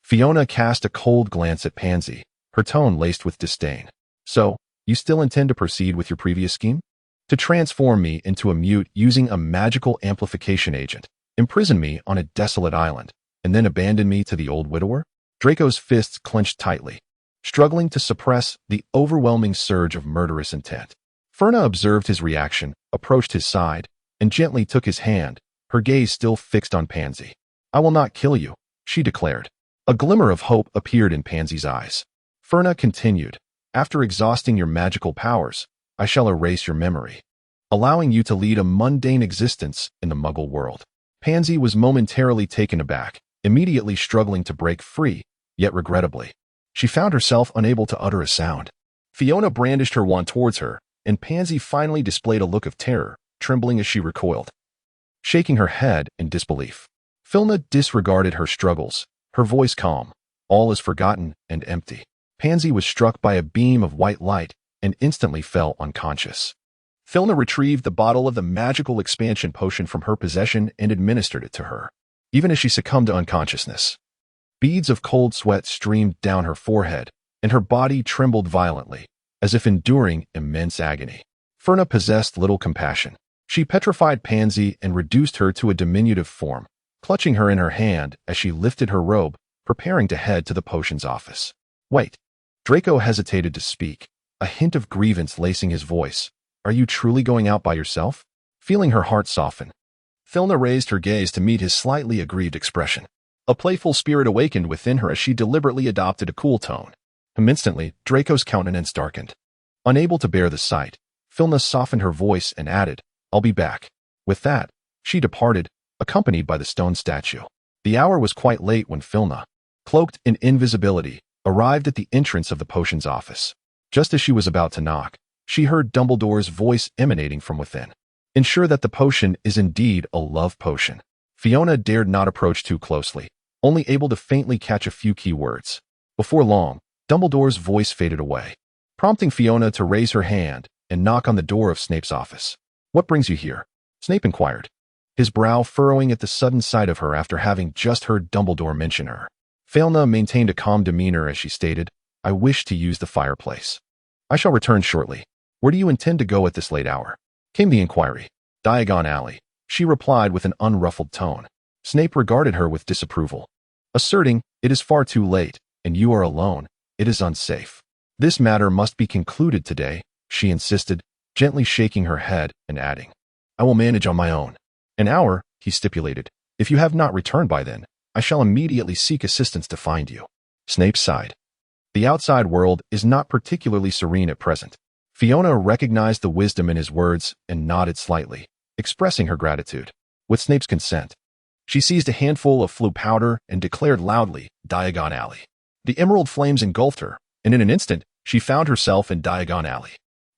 Fiona cast a cold glance at Pansy, her tone laced with disdain. So, you still intend to proceed with your previous scheme? To transform me into a mute using a magical amplification agent, imprison me on a desolate island, and then abandon me to the old widower? Draco's fists clenched tightly, struggling to suppress the overwhelming surge of murderous intent. Ferna observed his reaction, approached his side, and gently took his hand, her gaze still fixed on Pansy. I will not kill you, she declared. A glimmer of hope appeared in Pansy's eyes. Ferna continued, after exhausting your magical powers, I shall erase your memory, allowing you to lead a mundane existence in the Muggle world. Pansy was momentarily taken aback, immediately struggling to break free, yet regrettably, she found herself unable to utter a sound. Fiona brandished her wand towards her, and Pansy finally displayed a look of terror, trembling as she recoiled, shaking her head in disbelief. Filna disregarded her struggles, her voice calm. All is forgotten and empty. Pansy was struck by a beam of white light and instantly fell unconscious. Filna retrieved the bottle of the magical expansion potion from her possession and administered it to her, even as she succumbed to unconsciousness. Beads of cold sweat streamed down her forehead, and her body trembled violently, as if enduring immense agony. Ferna possessed little compassion. She petrified Pansy and reduced her to a diminutive form, clutching her in her hand as she lifted her robe, preparing to head to the potions office. Wait. Draco hesitated to speak, a hint of grievance lacing his voice. Are you truly going out by yourself? Feeling her heart soften, Filna raised her gaze to meet his slightly aggrieved expression. A playful spirit awakened within her as she deliberately adopted a cool tone. Instantly, Draco's countenance darkened. Unable to bear the sight, Filna softened her voice and added, I'll be back. With that, she departed, accompanied by the stone statue. The hour was quite late when Filna, cloaked in invisibility, arrived at the entrance of the potions office. Just as she was about to knock, she heard Dumbledore's voice emanating from within. Ensure that the potion is indeed a love potion. Fiona dared not approach too closely, only able to faintly catch a few key words. Before long, Dumbledore's voice faded away, prompting Fiona to raise her hand and knock on the door of Snape's office. What brings you here? Snape inquired, his brow furrowing at the sudden sight of her after having just heard Dumbledore mention her. Filna maintained a calm demeanor as she stated, I wish to use the fireplace. I shall return shortly. Where do you intend to go at this late hour? Came the inquiry. Diagon Alley, she replied with an unruffled tone. Snape regarded her with disapproval, asserting, it is far too late, and you are alone. It is unsafe. This matter must be concluded today, she insisted, gently shaking her head and adding, I will manage on my own. An hour, he stipulated. If you have not returned by then, I shall immediately seek assistance to find you. Snape sighed. The outside world is not particularly serene at present. Fiona recognized the wisdom in his words and nodded slightly, expressing her gratitude. With Snape's consent, she seized a handful of flue powder and declared loudly, Diagon Alley. The emerald flames engulfed her, and in an instant, she found herself in Diagon Alley.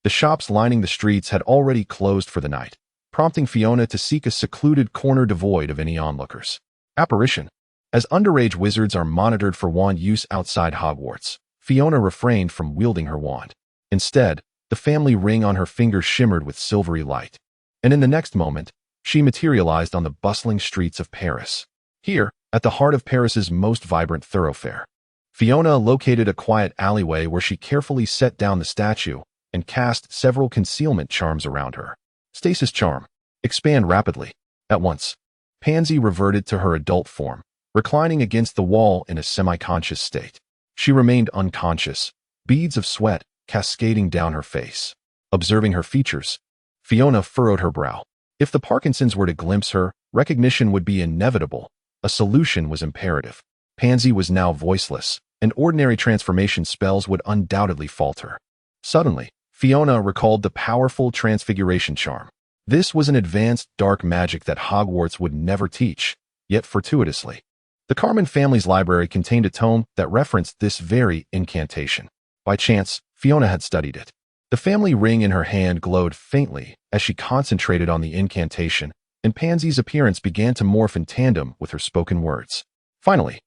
The shops lining the streets had already closed for the night, prompting Fiona to seek a secluded corner devoid of any onlookers. Apparition. As underage wizards are monitored for wand use outside Hogwarts, Fiona refrained from wielding her wand. Instead, the family ring on her finger shimmered with silvery light. And in the next moment, she materialized on the bustling streets of Paris. Here, at the heart of Paris's most vibrant thoroughfare, Fiona located a quiet alleyway where she carefully set down the statue and cast several concealment charms around her. Stasis charm. Expand rapidly. At once, Pansy reverted to her adult form, reclining against the wall in a semi-conscious state. She remained unconscious, beads of sweat cascading down her face. Observing her features, Fiona furrowed her brow. If the Parkinsons were to glimpse her, recognition would be inevitable. A solution was imperative. Pansy was now voiceless, and ordinary transformation spells would undoubtedly falter. Suddenly, Fiona recalled the powerful transfiguration charm. This was an advanced dark magic that Hogwarts would never teach, yet fortuitously. The Carmen family's library contained a tome that referenced this very incantation. By chance, Fiona had studied it. The family ring in her hand glowed faintly as she concentrated on the incantation, and Pansy's appearance began to morph in tandem with her spoken words. Finally,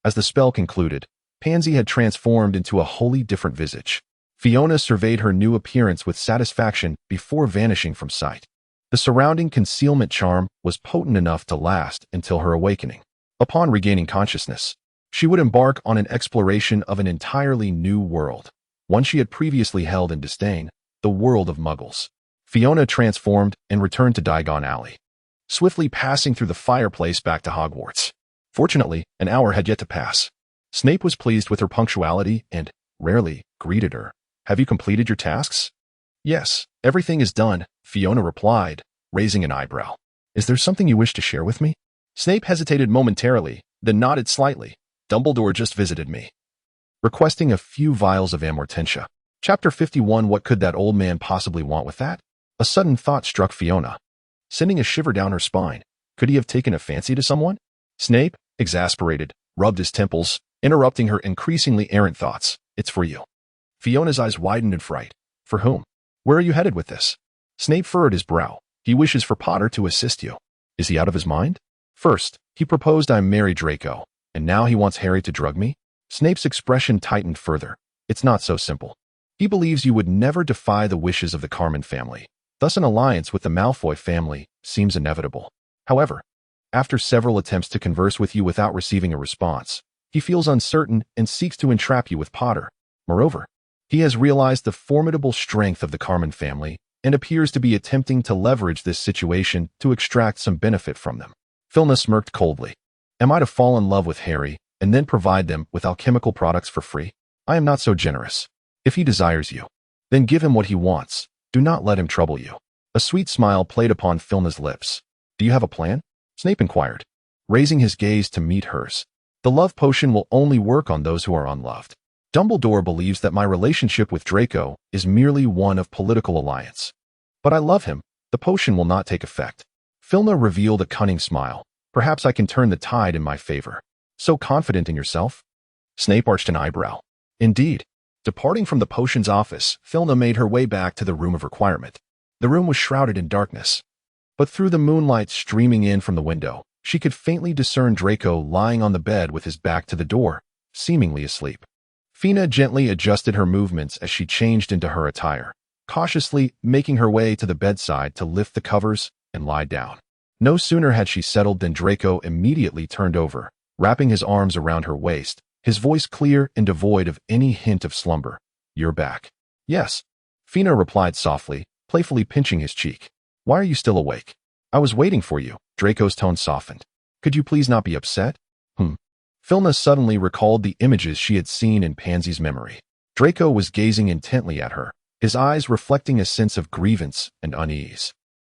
as the spell concluded, Pansy had transformed into a wholly different visage. Fiona surveyed her new appearance with satisfaction before vanishing from sight. The surrounding concealment charm was potent enough to last until her awakening. Upon regaining consciousness, she would embark on an exploration of an entirely new world, one she had previously held in disdain, the world of Muggles. Fiona transformed and returned to Diagon Alley, swiftly passing through the fireplace back to Hogwarts. Fortunately, an hour had yet to pass. Snape was pleased with her punctuality and, rarely, greeted her. "Have you completed your tasks?" "Yes, everything is done," Fiona replied, raising an eyebrow. "Is there something you wish to share with me?" Snape hesitated momentarily, then nodded slightly. "Dumbledore just visited me, requesting a few vials of amortentia." Chapter 51. What could that old man possibly want with that? A sudden thought struck Fiona, sending a shiver down her spine. Could he have taken a fancy to someone? Snape, exasperated, rubbed his temples, interrupting her increasingly errant thoughts. "It's for you." Fiona's eyes widened in fright. "For whom? Where are you headed with this?" Snape furrowed his brow. "He wishes for Potter to assist you." "Is he out of his mind? First, he proposed I marry Draco, and now he wants Harry to drug me?" Snape's expression tightened further. "It's not so simple. He believes you would never defy the wishes of the Carmen family. Thus an alliance with the Malfoy family seems inevitable. However, after several attempts to converse with you without receiving a response, he feels uncertain and seeks to entrap you with Potter. Moreover, he has realized the formidable strength of the Carmen family and appears to be attempting to leverage this situation to extract some benefit from them." Fiona smirked coldly. "Am I to fall in love with Harry and then provide them with alchemical products for free? I am not so generous. If he desires you, then give him what he wants. Do not let him trouble you." A sweet smile played upon Fiona's lips. "Do you have a plan?" Snape inquired, raising his gaze to meet hers. "The love potion will only work on those who are unloved. Dumbledore believes that my relationship with Draco is merely one of political alliance. But I love him. The potion will not take effect." Fiona revealed a cunning smile. "Perhaps I can turn the tide in my favor." "So confident in yourself?" Snape arched an eyebrow. "Indeed." Departing from the potions office, Fiona made her way back to the room of requirement. The room was shrouded in darkness, but through the moonlight streaming in from the window, she could faintly discern Draco lying on the bed with his back to the door, seemingly asleep. Fiona gently adjusted her movements as she changed into her attire, cautiously making her way to the bedside to lift the covers and lie down. No sooner had she settled than Draco immediately turned over, wrapping his arms around her waist, his voice clear and devoid of any hint of slumber. "You're back." "Yes," Fiona replied softly, playfully pinching his cheek. "Why are you still awake?" "I was waiting for you." Draco's tone softened. "Could you please not be upset?" Fiona suddenly recalled the images she had seen in Pansy's memory. Draco was gazing intently at her, his eyes reflecting a sense of grievance and unease,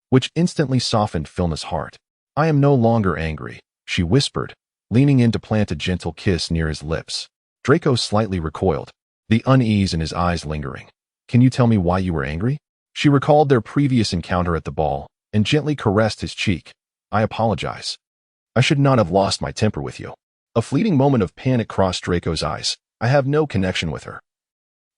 which instantly softened Fiona's heart. "I am no longer angry," she whispered, leaning in to plant a gentle kiss near his lips. Draco slightly recoiled, the unease in his eyes lingering. "Can you tell me why you were angry?" She recalled their previous encounter at the ball and gently caressed his cheek. "I apologize. I should not have lost my temper with you." A fleeting moment of panic crossed Draco's eyes. "I have no connection with her.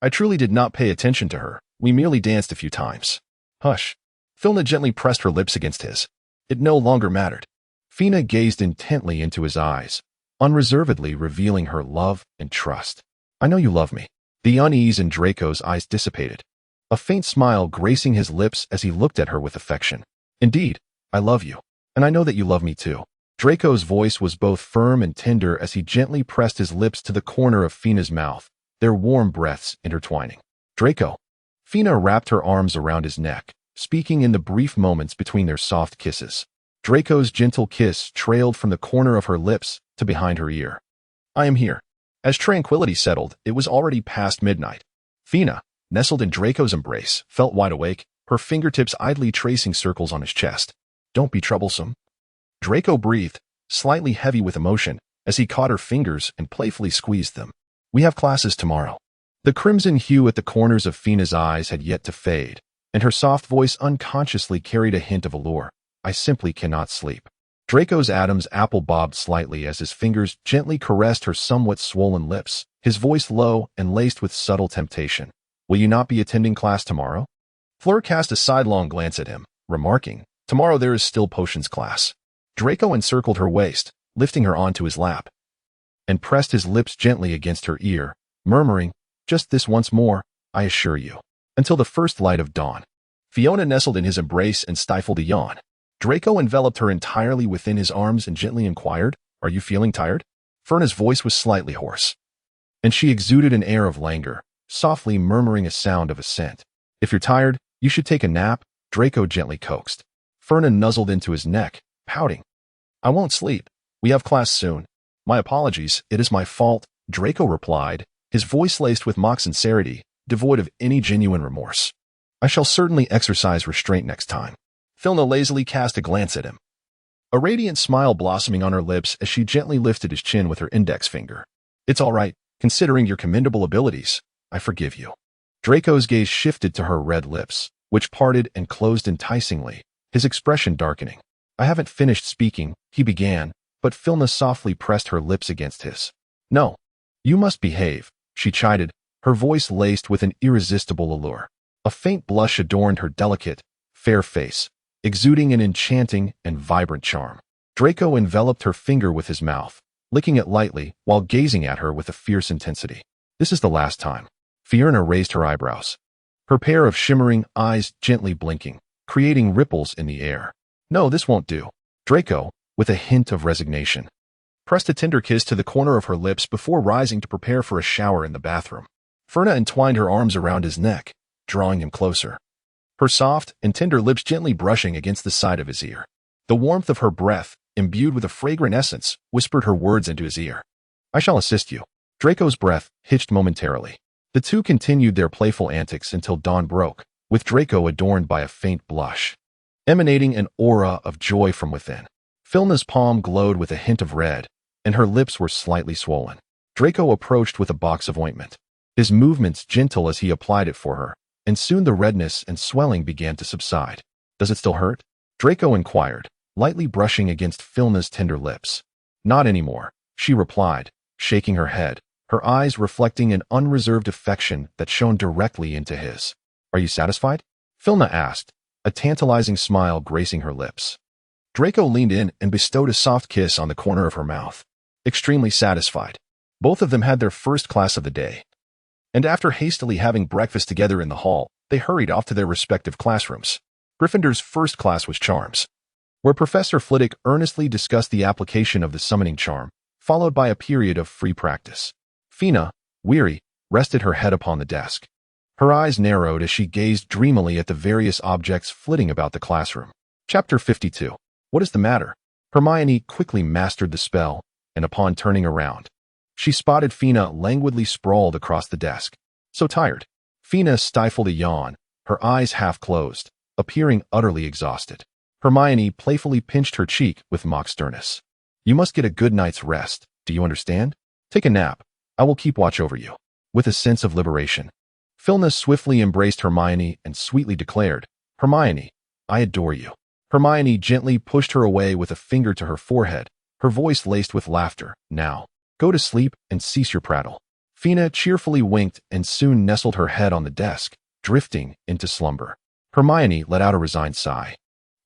I truly did not pay attention to her. We merely danced a few times." "Hush." Fiona gently pressed her lips against his. It no longer mattered. Fiona gazed intently into his eyes, unreservedly revealing her love and trust. "I know you love me. The unease in Draco's eyes dissipated, a faint smile gracing his lips as he looked at her with affection. Indeed, I love you, and I know that you love me too. Draco's voice was both firm and tender as he gently pressed his lips to the corner of Fina's mouth, their warm breaths intertwining. Draco. Fina wrapped her arms around his neck, speaking in the brief moments between their soft kisses. Draco's gentle kiss trailed from the corner of her lips to behind her ear. I am here. As tranquility settled, it was already past midnight. Fina, nestled in Draco's embrace, felt wide awake, her fingertips idly tracing circles on his chest. Don't be troublesome. Draco breathed, slightly heavy with emotion, as he caught her fingers and playfully squeezed them. We have classes tomorrow. The crimson hue at the corners of Fina's eyes had yet to fade, and her soft voice unconsciously carried a hint of allure. I simply cannot sleep. Draco's Adam's apple bobbed slightly as his fingers gently caressed her somewhat swollen lips, his voice low and laced with subtle temptation. Will you not be attending class tomorrow? Fleur cast a sidelong glance at him, remarking, Tomorrow there is still potions class. Draco encircled her waist, lifting her onto his lap, and pressed his lips gently against her ear, murmuring, Just this once more, I assure you. Until the first light of dawn. Fiona nestled in his embrace and stifled a yawn. Draco enveloped her entirely within his arms and gently inquired, Are you feeling tired? Ferna's voice was slightly hoarse, and she exuded an air of languor, softly murmuring a sound of assent. If you're tired, you should take a nap, Draco gently coaxed. Ferna nuzzled into his neck, pouting. I won't sleep. We have class soon. My apologies, it is my fault, Draco replied, his voice laced with mock sincerity, devoid of any genuine remorse. I shall certainly exercise restraint next time. Filna lazily cast a glance at him, a radiant smile blossoming on her lips as she gently lifted his chin with her index finger. It's all right, considering your commendable abilities. I forgive you. Draco's gaze shifted to her red lips, which parted and closed enticingly, his expression darkening. I haven't finished speaking, he began, but Filna softly pressed her lips against his. No, you must behave, she chided, her voice laced with an irresistible allure. A faint blush adorned her delicate, fair face, exuding an enchanting and vibrant charm. Draco enveloped her finger with his mouth, licking it lightly while gazing at her with a fierce intensity. This is the last time. Fiona raised her eyebrows, her pair of shimmering eyes gently blinking, creating ripples in the air. No, this won't do. Draco, with a hint of resignation, pressed a tender kiss to the corner of her lips before rising to prepare for a shower in the bathroom. Ferna entwined her arms around his neck, drawing him closer, her soft and tender lips gently brushing against the side of his ear. The warmth of her breath, imbued with a fragrant essence, whispered her words into his ear. I shall assist you. Draco's breath hitched momentarily. The two continued their playful antics until dawn broke, with Draco adorned by a faint blush, emanating an aura of joy from within. Filna's palm glowed with a hint of red, and her lips were slightly swollen. Draco approached with a box of ointment, his movements gentle as he applied it for her, and soon the redness and swelling began to subside. Does it still hurt? Draco inquired, lightly brushing against Filna's tender lips. Not anymore, she replied, shaking her head, her eyes reflecting an unreserved affection that shone directly into his. Are you satisfied? Filna asked, a tantalizing smile gracing her lips. Draco leaned in and bestowed a soft kiss on the corner of her mouth. Extremely satisfied. Both of them had their first class of the day, and after hastily having breakfast together in the hall, they hurried off to their respective classrooms. Gryffindor's first class was Charms, where Professor Flitwick earnestly discussed the application of the summoning charm, followed by a period of free practice. Fina, weary, rested her head upon the desk. Her eyes narrowed as she gazed dreamily at the various objects flitting about the classroom. Chapter 52. What is the matter? Hermione quickly mastered the spell, and upon turning around, she spotted Fina languidly sprawled across the desk. So tired. Fina stifled a yawn, her eyes half closed, appearing utterly exhausted. Hermione playfully pinched her cheek with mock sternness. You must get a good night's rest, do you understand? Take a nap. I will keep watch over you. With a sense of liberation, Filna swiftly embraced Hermione and sweetly declared, Hermione, I adore you. Hermione gently pushed her away with a finger to her forehead, her voice laced with laughter. Now, go to sleep and cease your prattle. Fina cheerfully winked and soon nestled her head on the desk, drifting into slumber. Hermione let out a resigned sigh,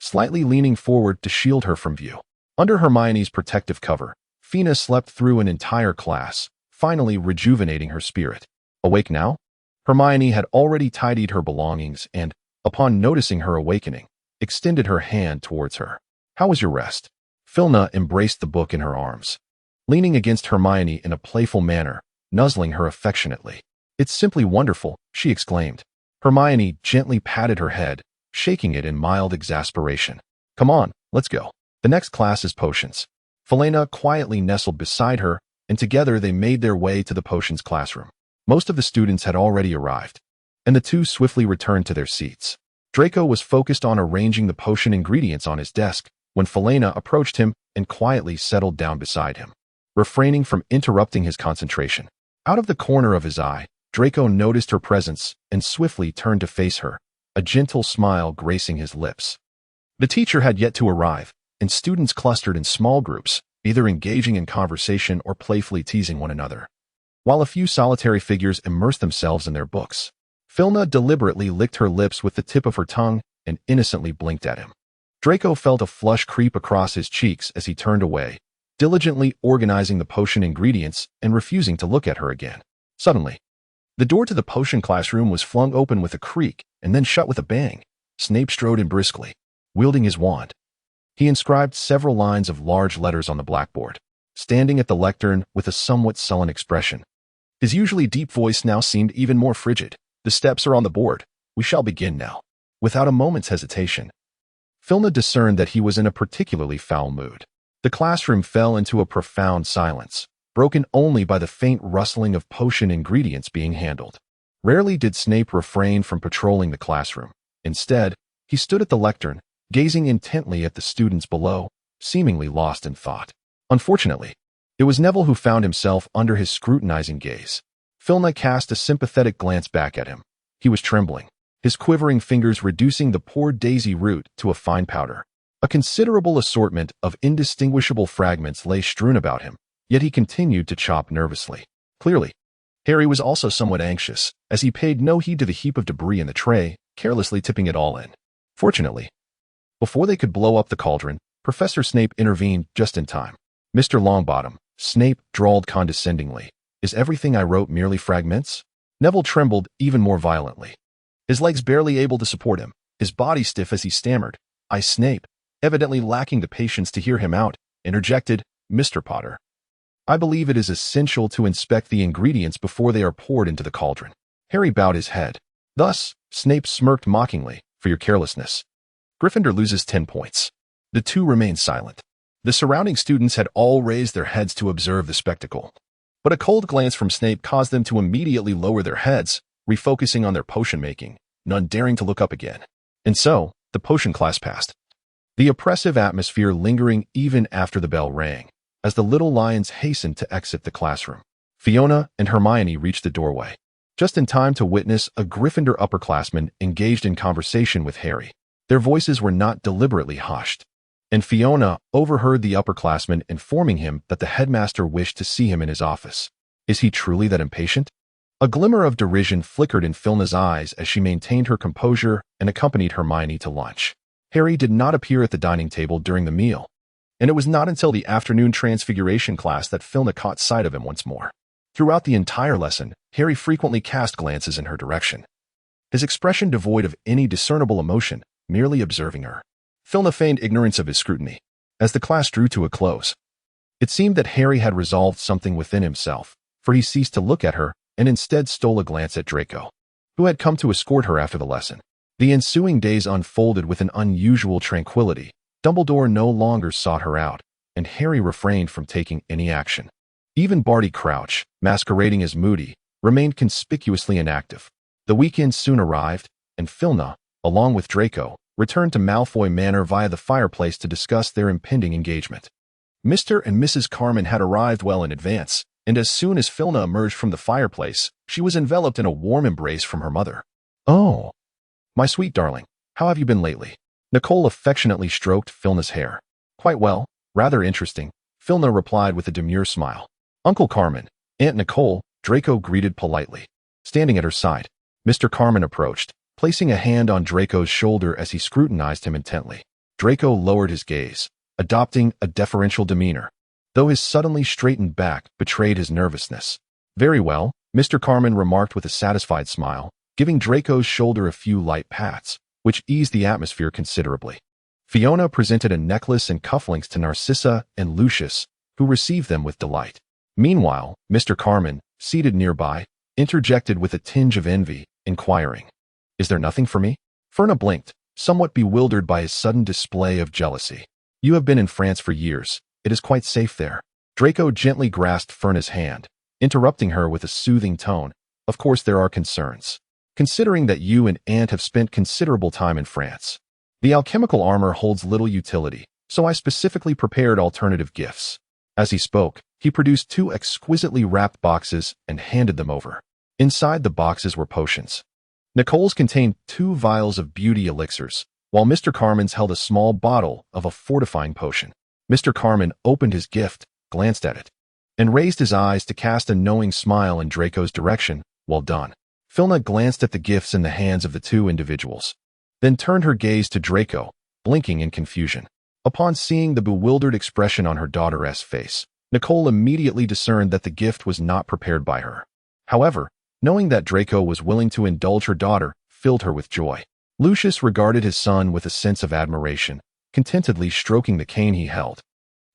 slightly leaning forward to shield her from view. Under Hermione's protective cover, Fina slept through an entire class, finally rejuvenating her spirit. Awake now? Hermione had already tidied her belongings and, upon noticing her awakening, extended her hand towards her. How was your rest? Philna embraced the book in her arms, leaning against Hermione in a playful manner, nuzzling her affectionately. It's simply wonderful, she exclaimed. Hermione gently patted her head, shaking it in mild exasperation. Come on, let's go. The next class is potions. Philena quietly nestled beside her, and together they made their way to the potions classroom. Most of the students had already arrived, and the two swiftly returned to their seats. Draco was focused on arranging the potion ingredients on his desk when Philena approached him and quietly settled down beside him, refraining from interrupting his concentration. Out of the corner of his eye, Draco noticed her presence and swiftly turned to face her, a gentle smile gracing his lips. The teacher had yet to arrive, and students clustered in small groups, either engaging in conversation or playfully teasing one another, while a few solitary figures immersed themselves in their books. Philna deliberately licked her lips with the tip of her tongue and innocently blinked at him. Draco felt a flush creep across his cheeks as he turned away, diligently organizing the potion ingredients and refusing to look at her again. Suddenly, the door to the potion classroom was flung open with a creak and then shut with a bang. Snape strode in briskly, wielding his wand. He inscribed several lines of large letters on the blackboard, standing at the lectern with a somewhat sullen expression. His usually deep voice now seemed even more frigid. The steps are on the board. We shall begin now. Without a moment's hesitation, Philna discerned that he was in a particularly foul mood. The classroom fell into a profound silence, broken only by the faint rustling of potion ingredients being handled. Rarely did Snape refrain from patrolling the classroom. Instead, he stood at the lectern, gazing intently at the students below, seemingly lost in thought. Unfortunately, it was Neville who found himself under his scrutinizing gaze. Philna cast a sympathetic glance back at him. He was trembling, his quivering fingers reducing the poor daisy root to a fine powder. A considerable assortment of indistinguishable fragments lay strewn about him, yet he continued to chop nervously. Clearly, Harry was also somewhat anxious, as he paid no heed to the heap of debris in the tray, carelessly tipping it all in. Fortunately, before they could blow up the cauldron, Professor Snape intervened just in time. Mr. Longbottom, Snape drawled condescendingly. Is everything I wrote merely fragments? Neville trembled even more violently, his legs barely able to support him, his body stiff as he stammered. Snape, evidently lacking the patience to hear him out, interjected, Mr. Potter, I believe it is essential to inspect the ingredients before they are poured into the cauldron. Harry bowed his head. Thus, Snape smirked mockingly, for your carelessness. Gryffindor loses 10 points. The two remained silent. The surrounding students had all raised their heads to observe the spectacle, but a cold glance from Snape caused them to immediately lower their heads, refocusing on their potion making, none daring to look up again. And so, the potion class passed, the oppressive atmosphere lingering even after the bell rang, as the little lions hastened to exit the classroom. Fiona and Hermione reached the doorway, just in time to witness a Gryffindor upperclassman engaged in conversation with Harry. Their voices were not deliberately hushed, and Fiona overheard the upperclassman informing him that the headmaster wished to see him in his office. Is he truly that impatient? A glimmer of derision flickered in Philna's eyes as she maintained her composure and accompanied Hermione to lunch. Harry did not appear at the dining table during the meal, and it was not until the afternoon transfiguration class that Philna caught sight of him once more. Throughout the entire lesson, Harry frequently cast glances in her direction, his expression devoid of any discernible emotion, merely observing her. Philna feigned ignorance of his scrutiny. As the class drew to a close, it seemed that Harry had resolved something within himself, for he ceased to look at her and instead stole a glance at Draco, who had come to escort her after the lesson. The ensuing days unfolded with an unusual tranquility. Dumbledore no longer sought her out, and Harry refrained from taking any action. Even Barty Crouch, masquerading as Moody, remained conspicuously inactive. The weekend soon arrived, and Philna, along with Draco, returned to Malfoy Manor via the fireplace to discuss their impending engagement. Mr. and Mrs. Carmen had arrived well in advance, and as soon as Philna emerged from the fireplace, she was enveloped in a warm embrace from her mother. Oh, my sweet darling, how have you been lately? Nicole affectionately stroked Philna's hair. Quite well, rather interesting, Philna replied with a demure smile. Uncle Carmen, Aunt Nicole, Draco greeted politely. Standing at her side, Mr. Carmen approached, placing a hand on Draco's shoulder as he scrutinized him intently. Draco lowered his gaze, adopting a deferential demeanor, though his suddenly straightened back betrayed his nervousness. Very well, Mr. Carmen remarked with a satisfied smile, giving Draco's shoulder a few light pats, which eased the atmosphere considerably. Fiona presented a necklace and cufflinks to Narcissa and Lucius, who received them with delight. Meanwhile, Mr. Carmen, seated nearby, interjected with a tinge of envy, inquiring, "Is there nothing for me?" Ferna blinked, somewhat bewildered by his sudden display of jealousy. "You have been in France for years. It is quite safe there." Draco gently grasped Ferna's hand, interrupting her with a soothing tone. "Of course there are concerns. Considering that you and Aunt have spent considerable time in France. The alchemical armor holds little utility, so I specifically prepared alternative gifts." As he spoke, he produced 2 exquisitely wrapped boxes and handed them over. Inside the boxes were potions. Nicole's contained 2 vials of beauty elixirs, while Mr. Carmen's held a small bottle of a fortifying potion. Mr. Carmen opened his gift, glanced at it, and raised his eyes to cast a knowing smile in Draco's direction. "Well done." Filna glanced at the gifts in the hands of the 2 individuals, then turned her gaze to Draco, blinking in confusion. Upon seeing the bewildered expression on her daughter's face, Nicole immediately discerned that the gift was not prepared by her. However, knowing that Draco was willing to indulge her daughter filled her with joy. Lucius regarded his son with a sense of admiration, contentedly stroking the cane he held.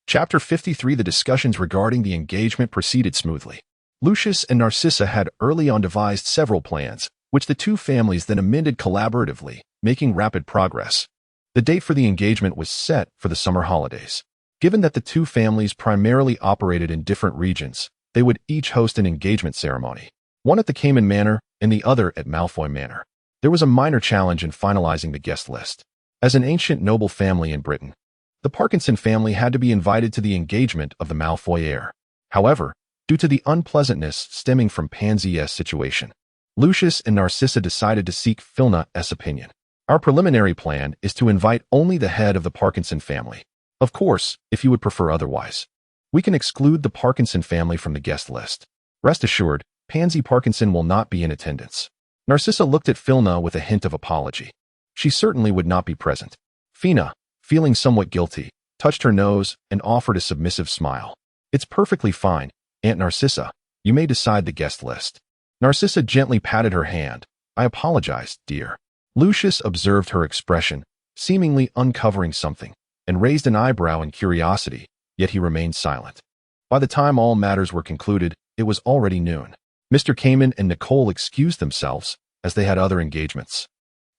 Chapter 53. The discussions regarding the engagement proceeded smoothly. Lucius and Narcissa had early on devised several plans, which the 2 families then amended collaboratively, making rapid progress. The date for the engagement was set for the summer holidays. Given that the 2 families primarily operated in different regions, they would each host an engagement ceremony, one at the Cayman Manor and the other at Malfoy Manor. There was a minor challenge in finalizing the guest list. As an ancient noble family in Britain, the Parkinson family had to be invited to the engagement of the Malfoy heir. However, due to the unpleasantness stemming from Pansy's situation, Lucius and Narcissa decided to seek Filna's opinion. "Our preliminary plan is to invite only the head of the Parkinson family. Of course, if you would prefer otherwise, we can exclude the Parkinson family from the guest list. Rest assured, Pansy Parkinson will not be in attendance." Narcissa looked at Filna with a hint of apology. She certainly would not be present. Fina, feeling somewhat guilty, touched her nose and offered a submissive smile. "It's perfectly fine, Aunt Narcissa. You may decide the guest list." Narcissa gently patted her hand. "I apologize, dear." Lucius observed her expression, seemingly uncovering something, and raised an eyebrow in curiosity, yet he remained silent. By the time all matters were concluded, it was already noon. Mr. Cayman and Nicole excused themselves, as they had other engagements,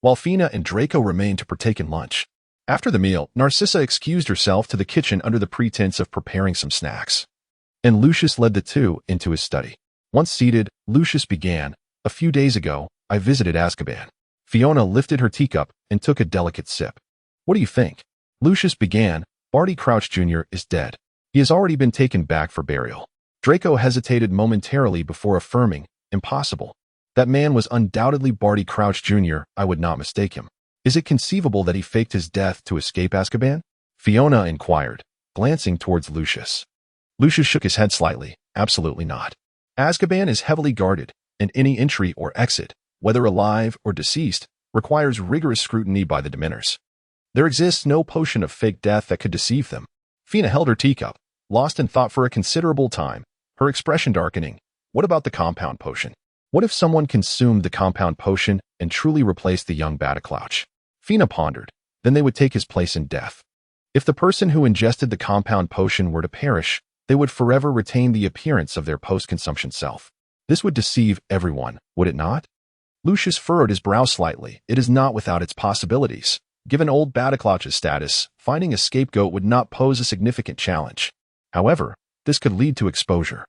while Fina and Draco remained to partake in lunch. After the meal, Narcissa excused herself to the kitchen under the pretense of preparing some snacks, and Lucius led the 2 into his study. Once seated, Lucius began, "A few days ago, I visited Azkaban." Fiona lifted her teacup and took a delicate sip. "What do you think?" Lucius began. "Barty Crouch Jr. is dead. He has already been taken back for burial." Draco hesitated momentarily before affirming, "Impossible. That man was undoubtedly Barty Crouch Jr. I would not mistake him. Is it conceivable that he faked his death to escape Azkaban?" Fiona inquired, glancing towards Lucius. Lucius shook his head slightly. "Absolutely not. Azkaban is heavily guarded, and any entry or exit, whether alive or deceased, requires rigorous scrutiny by the Dementors. There exists no potion of fake death that could deceive them." Fina held her teacup, lost in thought for a considerable time, her expression darkening. "What about the compound potion? What if someone consumed the compound potion and truly replaced the young Bataclouch?" Fina pondered. "Then they would take his place in death. If the person who ingested the compound potion were to perish, they would forever retain the appearance of their post-consumption self. This would deceive everyone, would it not?" Lucius furrowed his brow slightly. "It is not without its possibilities. Given old Bataclouch's status, finding a scapegoat would not pose a significant challenge. However, this could lead to exposure,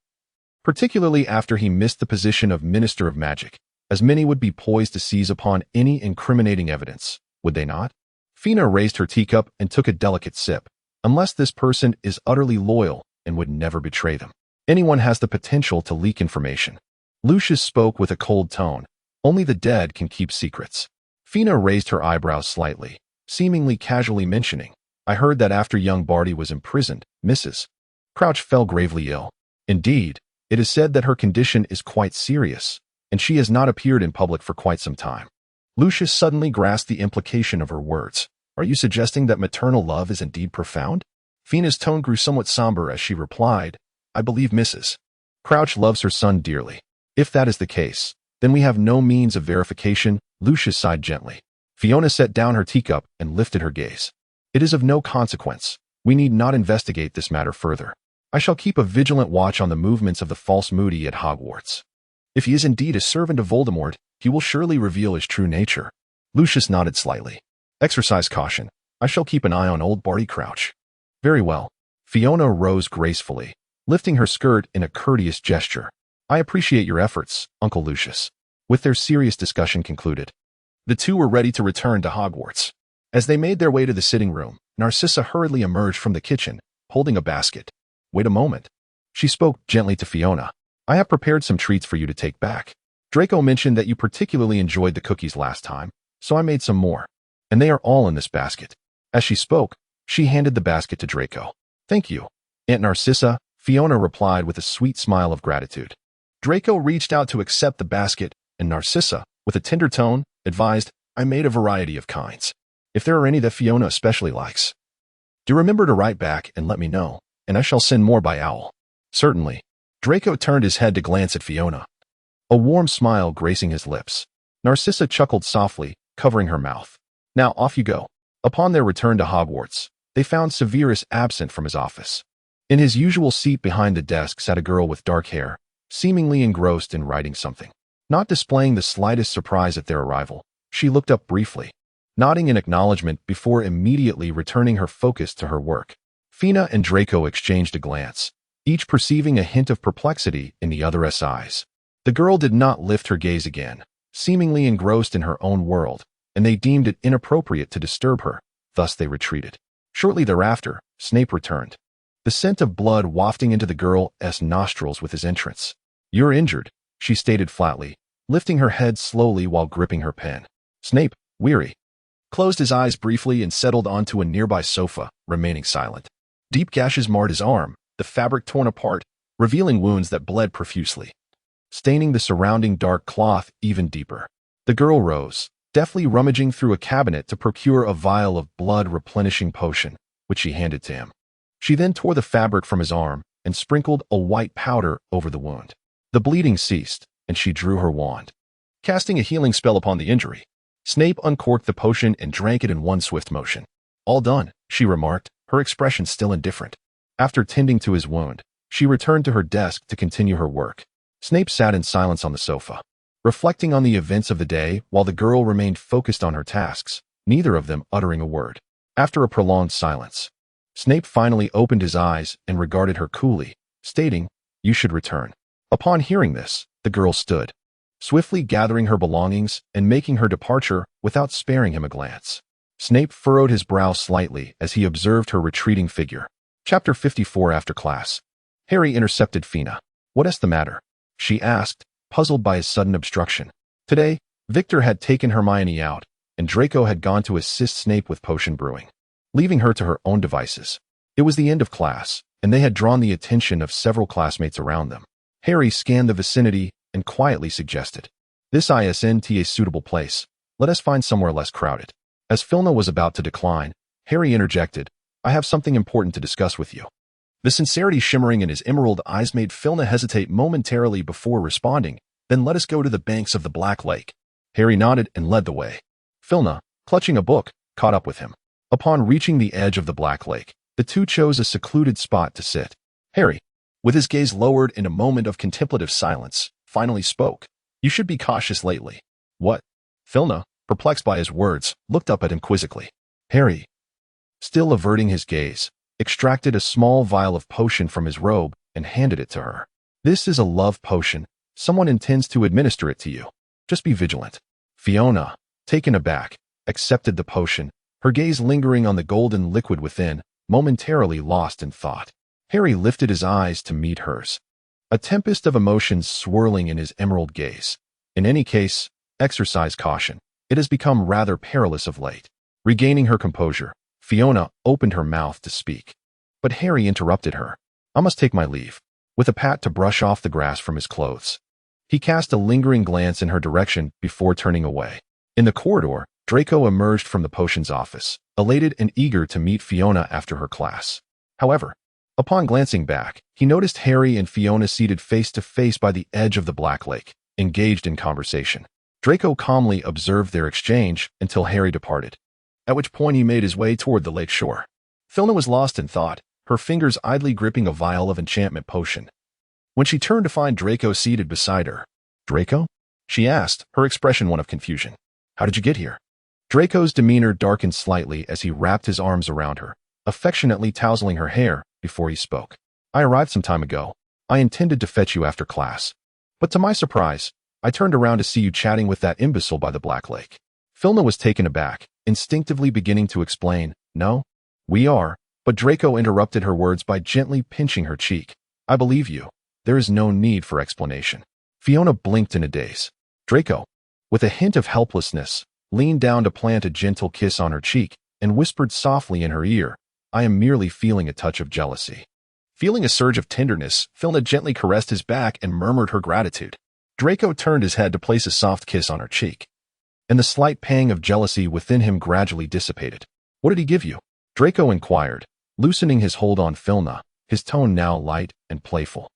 particularly after he missed the position of Minister of Magic, as many would be poised to seize upon any incriminating evidence, would they not?" Fina raised her teacup and took a delicate sip. "Unless this person is utterly loyal and would never betray them, anyone has the potential to leak information." Lucius spoke with a cold tone. "Only the dead can keep secrets." Fina raised her eyebrows slightly, seemingly casually mentioning, "I heard that after young Barty was imprisoned, Mrs. Crouch fell gravely ill. Indeed, it is said that her condition is quite serious, and she has not appeared in public for quite some time." Lucius suddenly grasped the implication of her words. "Are you suggesting that maternal love is indeed profound?" Fina's tone grew somewhat somber as she replied, "I believe Mrs. Crouch loves her son dearly. If that is the case, then we have no means of verification, Lucius sighed gently. Fiona set down her teacup and lifted her gaze. It is of no consequence. We need not investigate this matter further. I shall keep a vigilant watch on the movements of the false Moody at Hogwarts. If he is indeed a servant of Voldemort, he will surely reveal his true nature. Lucius nodded slightly. Exercise caution. I shall keep an eye on old Barty Crouch. Very well. Fiona rose gracefully, lifting her skirt in a courteous gesture. I appreciate your efforts, Uncle Lucius. With their serious discussion concluded, the two were ready to return to Hogwarts. As they made their way to the sitting room, Narcissa hurriedly emerged from the kitchen, holding a basket. Wait a moment. She spoke gently to Fiona. I have prepared some treats for you to take back. Draco mentioned that you particularly enjoyed the cookies last time, so I made some more. And they are all in this basket. As she spoke, she handed the basket to Draco. Thank you, Aunt Narcissa, Fiona replied with a sweet smile of gratitude. Draco reached out to accept the basket, and Narcissa, with a tender tone, advised, I made a variety of kinds. If there are any that Fiona especially likes, do remember to write back and let me know, and I shall send more by owl. Certainly. Draco turned his head to glance at Fiona, a warm smile gracing his lips. Narcissa chuckled softly, covering her mouth. Now off you go. Upon their return to Hogwarts, they found Severus absent from his office. In his usual seat behind the desk sat a girl with dark hair, seemingly engrossed in writing something. Not displaying the slightest surprise at their arrival, she looked up briefly, nodding in acknowledgement before immediately returning her focus to her work. Fina and Draco exchanged a glance, each perceiving a hint of perplexity in the other's eyes. The girl did not lift her gaze again, seemingly engrossed in her own world, and they deemed it inappropriate to disturb her, thus they retreated. Shortly thereafter, Snape returned, the scent of blood wafting into the girl's nostrils with his entrance. You're injured, she stated flatly, lifting her head slowly while gripping her pen. Snape, weary, closed his eyes briefly and settled onto a nearby sofa, remaining silent. Deep gashes marred his arm, the fabric torn apart, revealing wounds that bled profusely, staining the surrounding dark cloth even deeper. The girl rose, deftly rummaging through a cabinet to procure a vial of blood-replenishing potion, which she handed to him. She then tore the fabric from his arm and sprinkled a white powder over the wound. The bleeding ceased, and she drew her wand, casting a healing spell upon the injury. Snape uncorked the potion and drank it in one swift motion. All done, she remarked, her expression still indifferent. After tending to his wound, she returned to her desk to continue her work. Snape sat in silence on the sofa, reflecting on the events of the day while the girl remained focused on her tasks, neither of them uttering a word. After a prolonged silence, Snape finally opened his eyes and regarded her coolly, stating, You should return. Upon hearing this, the girl stood, swiftly gathering her belongings and making her departure without sparing him a glance. Snape furrowed his brow slightly as he observed her retreating figure. Chapter 54 After class. Harry intercepted Fina. What is the matter? She asked, puzzled by his sudden obstruction. Today, Victor had taken Hermione out, and Draco had gone to assist Snape with potion brewing, leaving her to her own devices. It was the end of class, and they had drawn the attention of several classmates around them. Harry scanned the vicinity and quietly suggested, This isn't a suitable place. Let us find somewhere less crowded. As Filna was about to decline, Harry interjected, I have something important to discuss with you. The sincerity shimmering in his emerald eyes made Filna hesitate momentarily before responding, Then let us go to the banks of the Black Lake. Harry nodded and led the way. Filna, clutching a book, caught up with him. Upon reaching the edge of the Black Lake, the two chose a secluded spot to sit. Harry, with his gaze lowered in a moment of contemplative silence, finally spoke. You should be cautious lately. What? Filna, perplexed by his words, looked up at him quizzically. Harry, still averting his gaze, extracted a small vial of potion from his robe and handed it to her. This is a love potion. Someone intends to administer it to you. Just be vigilant. Fiona, taken aback, accepted the potion, her gaze lingering on the golden liquid within, momentarily lost in thought. Harry lifted his eyes to meet hers, a tempest of emotions swirling in his emerald gaze. In any case, exercise caution. It has become rather perilous of late. Regaining her composure, Fiona opened her mouth to speak, but Harry interrupted her. I must take my leave. With a pat to brush off the grass from his clothes, he cast a lingering glance in her direction before turning away. In the corridor, Draco emerged from the potions office, elated and eager to meet Fiona after her class. However, Upon glancing back, he noticed Harry and Fiona seated face to face by the edge of the Black Lake, engaged in conversation. Draco calmly observed their exchange until Harry departed, at which point he made his way toward the lake shore. Fiona was lost in thought, her fingers idly gripping a vial of enchantment potion. When she turned to find Draco seated beside her. "Draco?" she asked, her expression one of confusion. "How did you get here?" Draco's demeanor darkened slightly as he wrapped his arms around her, affectionately tousling her hair before he spoke. "I arrived some time ago. I intended to fetch you after class. But to my surprise, I turned around to see you chatting with that imbecile by the Black Lake." Fiona was taken aback, instinctively beginning to explain, "No, we are," but Draco interrupted her words by gently pinching her cheek. "I believe you. There is no need for explanation." Fiona blinked in a daze. Draco, with a hint of helplessness, leaned down to plant a gentle kiss on her cheek and whispered softly in her ear, "I am merely feeling a touch of jealousy." Feeling a surge of tenderness, Fiona gently caressed his back and murmured her gratitude. Draco turned his head to place a soft kiss on her cheek, and the slight pang of jealousy within him gradually dissipated. "What did he give you?" Draco inquired, loosening his hold on Fiona, his tone now light and playful.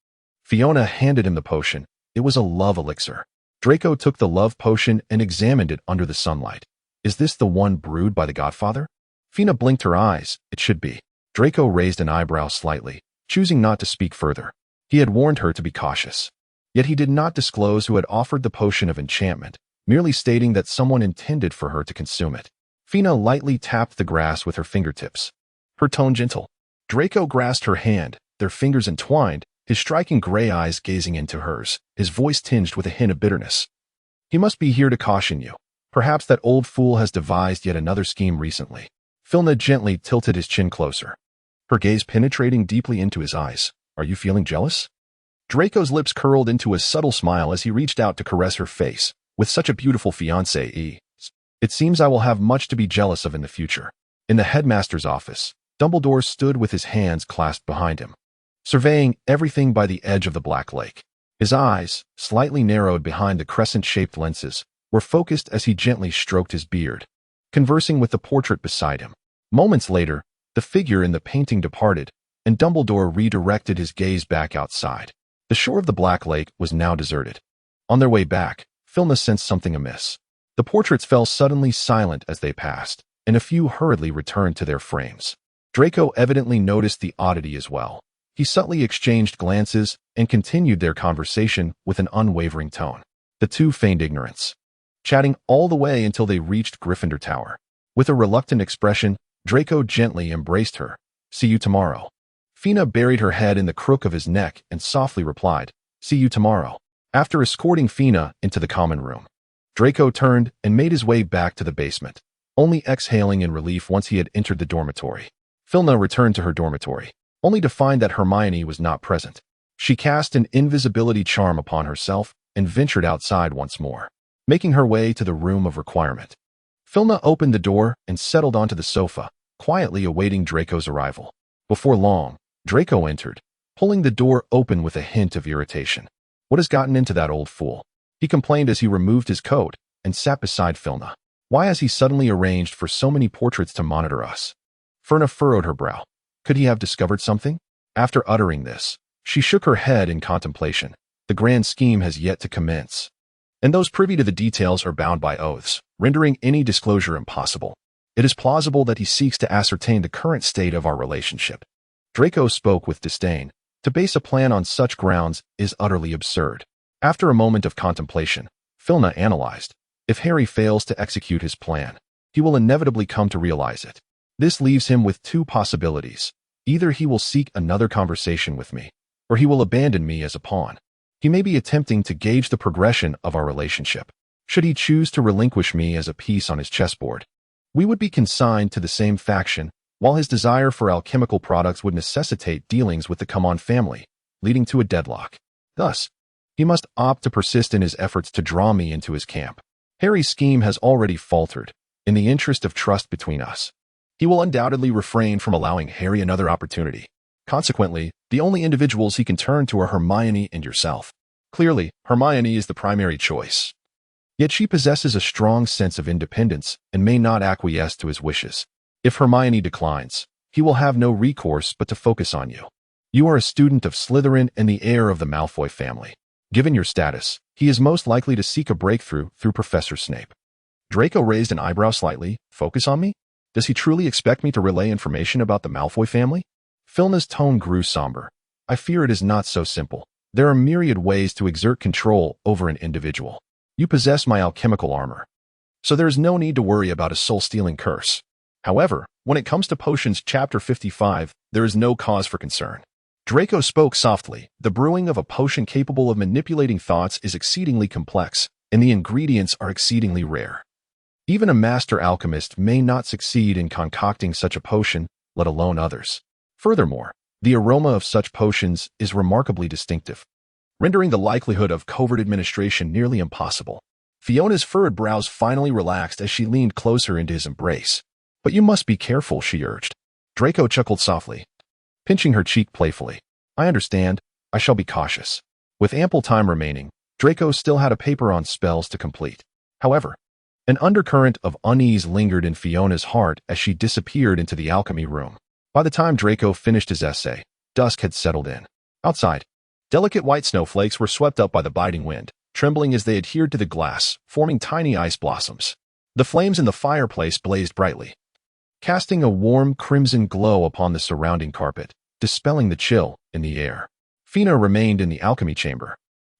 Fiona handed him the potion. It was a love elixir. Draco took the love potion and examined it under the sunlight. "Is this the one brewed by the Godfather?" Fiona blinked her eyes. "It should be." Draco raised an eyebrow slightly, choosing not to speak further. He had warned her to be cautious. Yet he did not disclose who had offered the potion of enchantment, merely stating that someone intended for her to consume it. Fiona lightly tapped the grass with her fingertips, her tone gentle. Draco grasped her hand, their fingers entwined, his striking gray eyes gazing into hers, his voice tinged with a hint of bitterness. "He must be here to caution you. Perhaps that old fool has devised yet another scheme recently." Fiona gently tilted his chin closer, her gaze penetrating deeply into his eyes. "Are you feeling jealous?" Draco's lips curled into a subtle smile as he reached out to caress her face. "With such a beautiful fiancée, it seems I will have much to be jealous of in the future." In the headmaster's office, Dumbledore stood with his hands clasped behind him, surveying everything by the edge of the Black Lake. His eyes, slightly narrowed behind the crescent-shaped lenses, were focused as he gently stroked his beard, conversing with the portrait beside him. Moments later, the figure in the painting departed, and Dumbledore redirected his gaze back outside. The shore of the Black Lake was now deserted. On their way back, Fiona sensed something amiss. The portraits fell suddenly silent as they passed, and a few hurriedly returned to their frames. Draco evidently noticed the oddity as well. He subtly exchanged glances and continued their conversation with an unwavering tone. The two feigned ignorance, chatting all the way until they reached Gryffindor Tower. With a reluctant expression, Draco gently embraced her. "See you tomorrow." Fiona buried her head in the crook of his neck and softly replied, "See you tomorrow." After escorting Fiona into the common room, Draco turned and made his way back to the basement, only exhaling in relief once he had entered the dormitory. Fiona returned to her dormitory, only to find that Hermione was not present. She cast an invisibility charm upon herself and ventured outside once more, making her way to the room of requirement. Fiona opened the door and settled onto the sofa, quietly awaiting Draco's arrival. Before long, Draco entered, pulling the door open with a hint of irritation. "What has gotten into that old fool?" he complained as he removed his coat and sat beside Fiona. "Why has he suddenly arranged for so many portraits to monitor us?" Fiona furrowed her brow. Could he have discovered something? After uttering this, she shook her head in contemplation. The grand scheme has yet to commence, and those privy to the details are bound by oaths, rendering any disclosure impossible. It is plausible that he seeks to ascertain the current state of our relationship. Draco spoke with disdain. To base a plan on such grounds is utterly absurd. After a moment of contemplation, Fiona analyzed. If Harry fails to execute his plan, he will inevitably come to realize it. This leaves him with two possibilities. Either he will seek another conversation with me, or he will abandon me as a pawn. He may be attempting to gauge the progression of our relationship. Should he choose to relinquish me as a piece on his chessboard, we would be consigned to the same faction, while his desire for alchemical products would necessitate dealings with the Come-On family, leading to a deadlock. Thus, he must opt to persist in his efforts to draw me into his camp. Harry's scheme has already faltered. In the interest of trust between us, he will undoubtedly refrain from allowing Harry another opportunity. Consequently, the only individuals he can turn to are Hermione and yourself. Clearly, Hermione is the primary choice. Yet she possesses a strong sense of independence and may not acquiesce to his wishes. If Hermione declines, he will have no recourse but to focus on you. You are a student of Slytherin and the heir of the Malfoy family. Given your status, he is most likely to seek a breakthrough through Professor Snape. Draco raised an eyebrow slightly. Focus on me? Does he truly expect me to relay information about the Malfoy family? Filna's tone grew somber. I fear it is not so simple. There are myriad ways to exert control over an individual. You possess my alchemical armor, so there is no need to worry about a soul-stealing curse. However, when it comes to potions chapter 55, there is no cause for concern. Draco spoke softly. The brewing of a potion capable of manipulating thoughts is exceedingly complex, and the ingredients are exceedingly rare. Even a master alchemist may not succeed in concocting such a potion, let alone others. Furthermore, the aroma of such potions is remarkably distinctive, rendering the likelihood of covert administration nearly impossible. Fiona's furrowed brows finally relaxed as she leaned closer into his embrace. But you must be careful, she urged. Draco chuckled softly, pinching her cheek playfully. I understand. I shall be cautious. With ample time remaining, Draco still had a paper on spells to complete. However, an undercurrent of unease lingered in Fiona's heart as she disappeared into the alchemy room. By the time Draco finished his essay, dusk had settled in. Outside, delicate white snowflakes were swept up by the biting wind, trembling as they adhered to the glass, forming tiny ice blossoms. The flames in the fireplace blazed brightly, casting a warm crimson glow upon the surrounding carpet, dispelling the chill in the air. Fina remained in the alchemy chamber,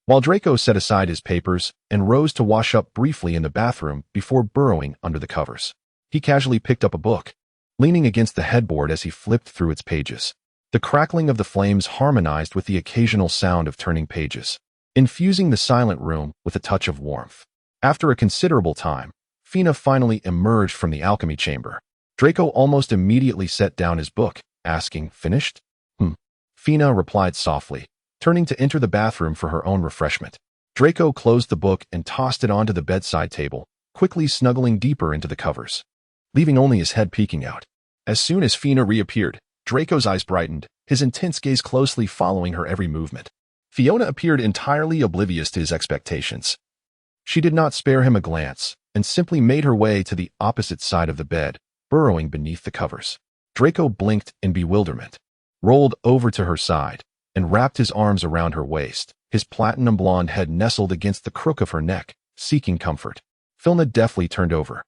while Draco set aside his papers and rose to wash up briefly in the bathroom before burrowing under the covers. He casually picked up a book, leaning against the headboard as he flipped through its pages. The crackling of the flames harmonized with the occasional sound of turning pages, infusing the silent room with a touch of warmth. After a considerable time, Fina finally emerged from the alchemy chamber. Draco almost immediately set down his book, asking, "Finished?" Fina replied softly, turning to enter the bathroom for her own refreshment. Draco closed the book and tossed it onto the bedside table, quickly snuggling deeper into the covers, leaving only his head peeking out. As soon as Fina reappeared, Draco's eyes brightened, his intense gaze closely following her every movement. Fiona appeared entirely oblivious to his expectations. She did not spare him a glance, and simply made her way to the opposite side of the bed, burrowing beneath the covers. Draco blinked in bewilderment, rolled over to her side, and wrapped his arms around her waist, his platinum blonde head nestled against the crook of her neck, seeking comfort. Filna deftly turned over,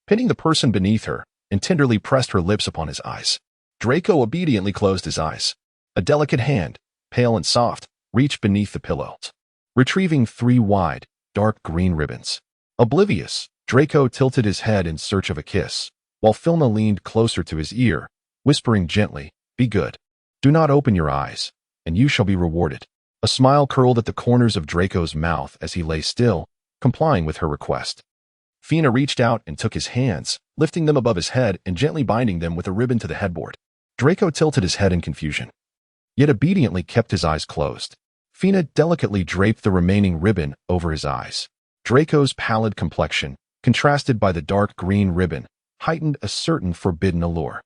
pinning the person beneath her, and tenderly pressed her lips upon his eyes. Draco obediently closed his eyes. A delicate hand, pale and soft, reached beneath the pillows, retrieving 3 wide, dark green ribbons. Oblivious, Draco tilted his head in search of a kiss, while Filna leaned closer to his ear, whispering gently, "Be good. Do not open your eyes, and you shall be rewarded." A smile curled at the corners of Draco's mouth as he lay still, complying with her request. Fina reached out and took his hands, lifting them above his head and gently binding them with a ribbon to the headboard. Draco tilted his head in confusion, yet obediently kept his eyes closed. Fina delicately draped the remaining ribbon over his eyes. Draco's pallid complexion, contrasted by the dark green ribbon, heightened a certain forbidden allure.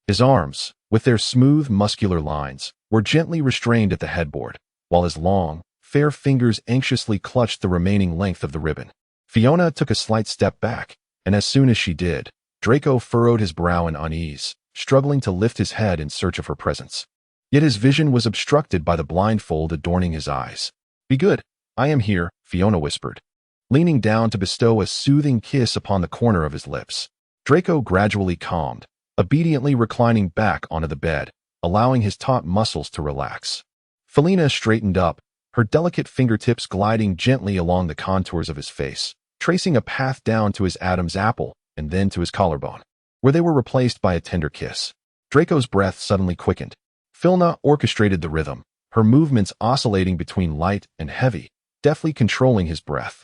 His arms, with their smooth, muscular lines, were gently restrained at the headboard, while his long, fair fingers anxiously clutched the remaining length of the ribbon. Fiona took a slight step back, and as soon as she did, Draco furrowed his brow in unease, struggling to lift his head in search of her presence. Yet his vision was obstructed by the blindfold adorning his eyes. "Be good. I am here," Fiona whispered, leaning down to bestow a soothing kiss upon the corner of his lips. Draco gradually calmed, obediently reclining back onto the bed, allowing his taut muscles to relax. Felina straightened up, her delicate fingertips gliding gently along the contours of his face, tracing a path down to his Adam's apple and then to his collarbone, where they were replaced by a tender kiss. Draco's breath suddenly quickened. Filna orchestrated the rhythm, her movements oscillating between light and heavy, deftly controlling his breath.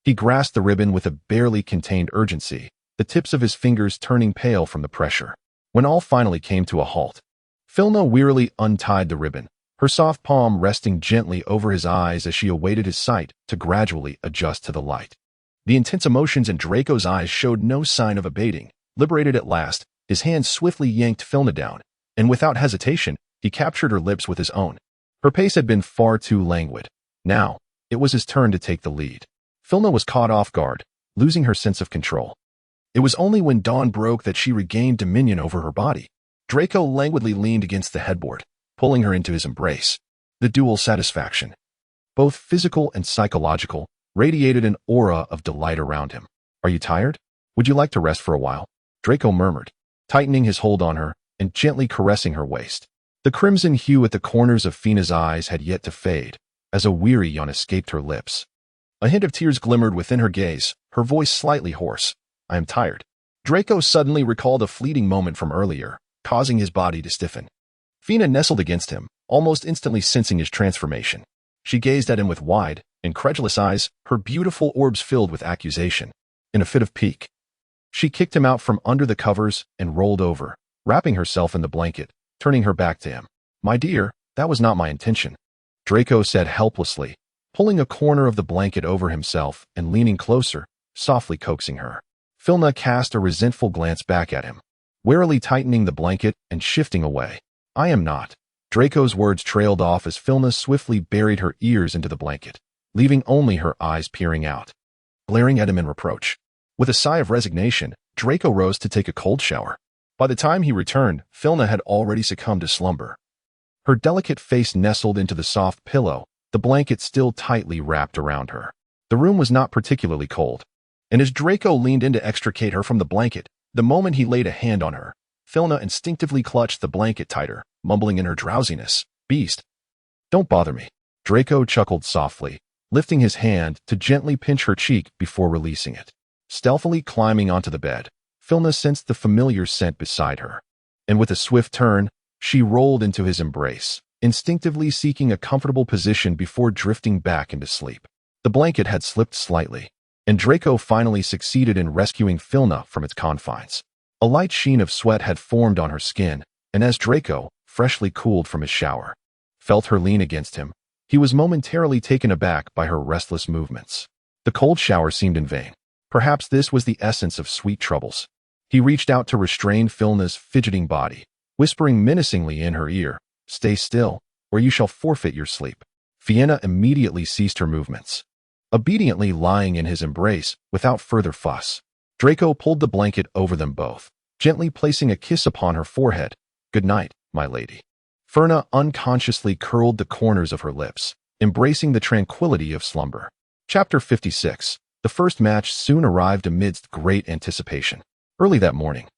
He grasped the ribbon with a barely contained urgency, the tips of his fingers turning pale from the pressure. When all finally came to a halt, Filna wearily untied the ribbon, her soft palm resting gently over his eyes as she awaited his sight to gradually adjust to the light. The intense emotions in Draco's eyes showed no sign of abating. Liberated at last, his hand swiftly yanked Filna down, and without hesitation, he captured her lips with his own. Her pace had been far too languid. Now, it was his turn to take the lead. Filna was caught off guard, losing her sense of control. It was only when dawn broke that she regained dominion over her body. Draco languidly leaned against the headboard, pulling her into his embrace. The dual satisfaction, both physical and psychological, radiated an aura of delight around him. "Are you tired? Would you like to rest for a while?" Draco murmured, tightening his hold on her and gently caressing her waist. The crimson hue at the corners of Fina's eyes had yet to fade, as a weary yawn escaped her lips. A hint of tears glimmered within her gaze, her voice slightly hoarse. "I am tired." Draco suddenly recalled a fleeting moment from earlier, causing his body to stiffen. Fina nestled against him, almost instantly sensing his transformation. She gazed at him with wide, incredulous eyes, her beautiful orbs filled with accusation. In a fit of pique, she kicked him out from under the covers and rolled over, wrapping herself in the blanket, turning her back to him. "My dear, that was not my intention," Draco said helplessly, pulling a corner of the blanket over himself and leaning closer, softly coaxing her. Filna cast a resentful glance back at him, warily tightening the blanket and shifting away. "I am not." Draco's words trailed off as Filna swiftly buried her ears into the blanket, leaving only her eyes peering out, glaring at him in reproach. With a sigh of resignation, Draco rose to take a cold shower. By the time he returned, Filna had already succumbed to slumber. Her delicate face nestled into the soft pillow, the blanket still tightly wrapped around her. The room was not particularly cold, and as Draco leaned in to extricate her from the blanket, the moment he laid a hand on her, Filna instinctively clutched the blanket tighter, mumbling in her drowsiness, "Beast, don't bother me." Draco chuckled softly, lifting his hand to gently pinch her cheek before releasing it. Stealthily climbing onto the bed, Filna sensed the familiar scent beside her, and with a swift turn, she rolled into his embrace, instinctively seeking a comfortable position before drifting back into sleep. The blanket had slipped slightly, and Draco finally succeeded in rescuing Filna from its confines. A light sheen of sweat had formed on her skin, and as Draco, freshly cooled from his shower, felt her lean against him, he was momentarily taken aback by her restless movements. The cold shower seemed in vain. Perhaps this was the essence of sweet troubles. He reached out to restrain Filna's fidgeting body, whispering menacingly in her ear, "Stay still, or you shall forfeit your sleep." Fiona immediately ceased her movements, obediently lying in his embrace without further fuss. Draco pulled the blanket over them both, gently placing a kiss upon her forehead. "Good night, my lady." Ferna unconsciously curled the corners of her lips, embracing the tranquility of slumber. Chapter 56. The first match soon arrived amidst great anticipation. Early that morning,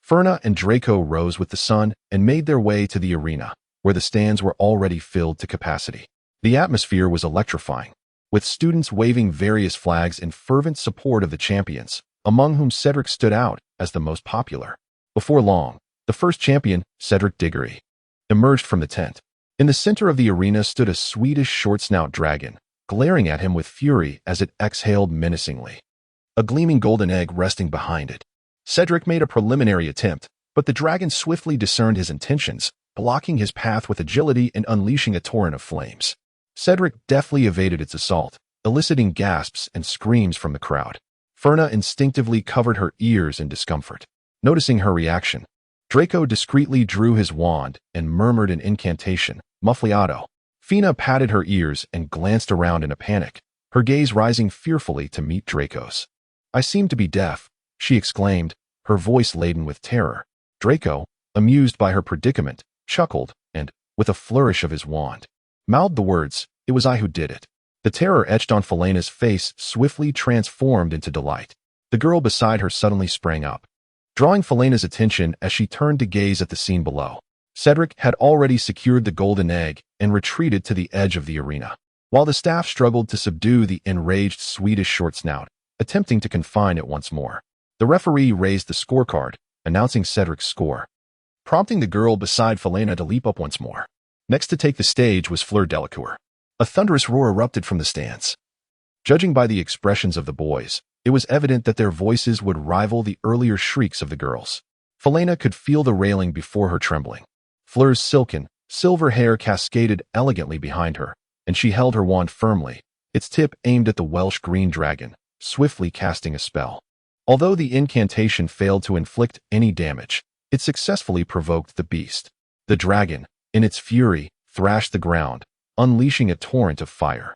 Ferna and Draco rose with the sun and made their way to the arena, where the stands were already filled to capacity. The atmosphere was electrifying, with students waving various flags in fervent support of the champions, among whom Cedric stood out as the most popular. Before long, the first champion, Cedric Diggory, emerged from the tent. In the center of the arena stood a Swedish short-snout dragon, glaring at him with fury as it exhaled menacingly, a gleaming golden egg resting behind it. Cedric made a preliminary attempt, but the dragon swiftly discerned his intentions, blocking his path with agility and unleashing a torrent of flames. Cedric deftly evaded its assault, eliciting gasps and screams from the crowd. Ferna instinctively covered her ears in discomfort. Noticing her reaction, Draco discreetly drew his wand and murmured an incantation, Muffliato. Fina patted her ears and glanced around in a panic, her gaze rising fearfully to meet Draco's. "I seem to be deaf," she exclaimed, her voice laden with terror. Draco, amused by her predicament, chuckled and, with a flourish of his wand, mouthed the words, "It was I who did it." The terror etched on Felena's face swiftly transformed into delight. The girl beside her suddenly sprang up, drawing Felena's attention as she turned to gaze at the scene below. Cedric had already secured the golden egg and retreated to the edge of the arena, while the staff struggled to subdue the enraged Swedish short-snout, attempting to confine it once more. The referee raised the scorecard, announcing Cedric's score, prompting the girl beside Felena to leap up once more. Next to take the stage was Fleur Delacour. A thunderous roar erupted from the stands. Judging by the expressions of the boys, it was evident that their voices would rival the earlier shrieks of the girls. Felena could feel the railing before her trembling. Fleur's silken, silver hair cascaded elegantly behind her, and she held her wand firmly, its tip aimed at the Welsh green dragon, swiftly casting a spell. Although the incantation failed to inflict any damage, it successfully provoked the beast. The dragon, in its fury, thrashed the ground, unleashing a torrent of fire.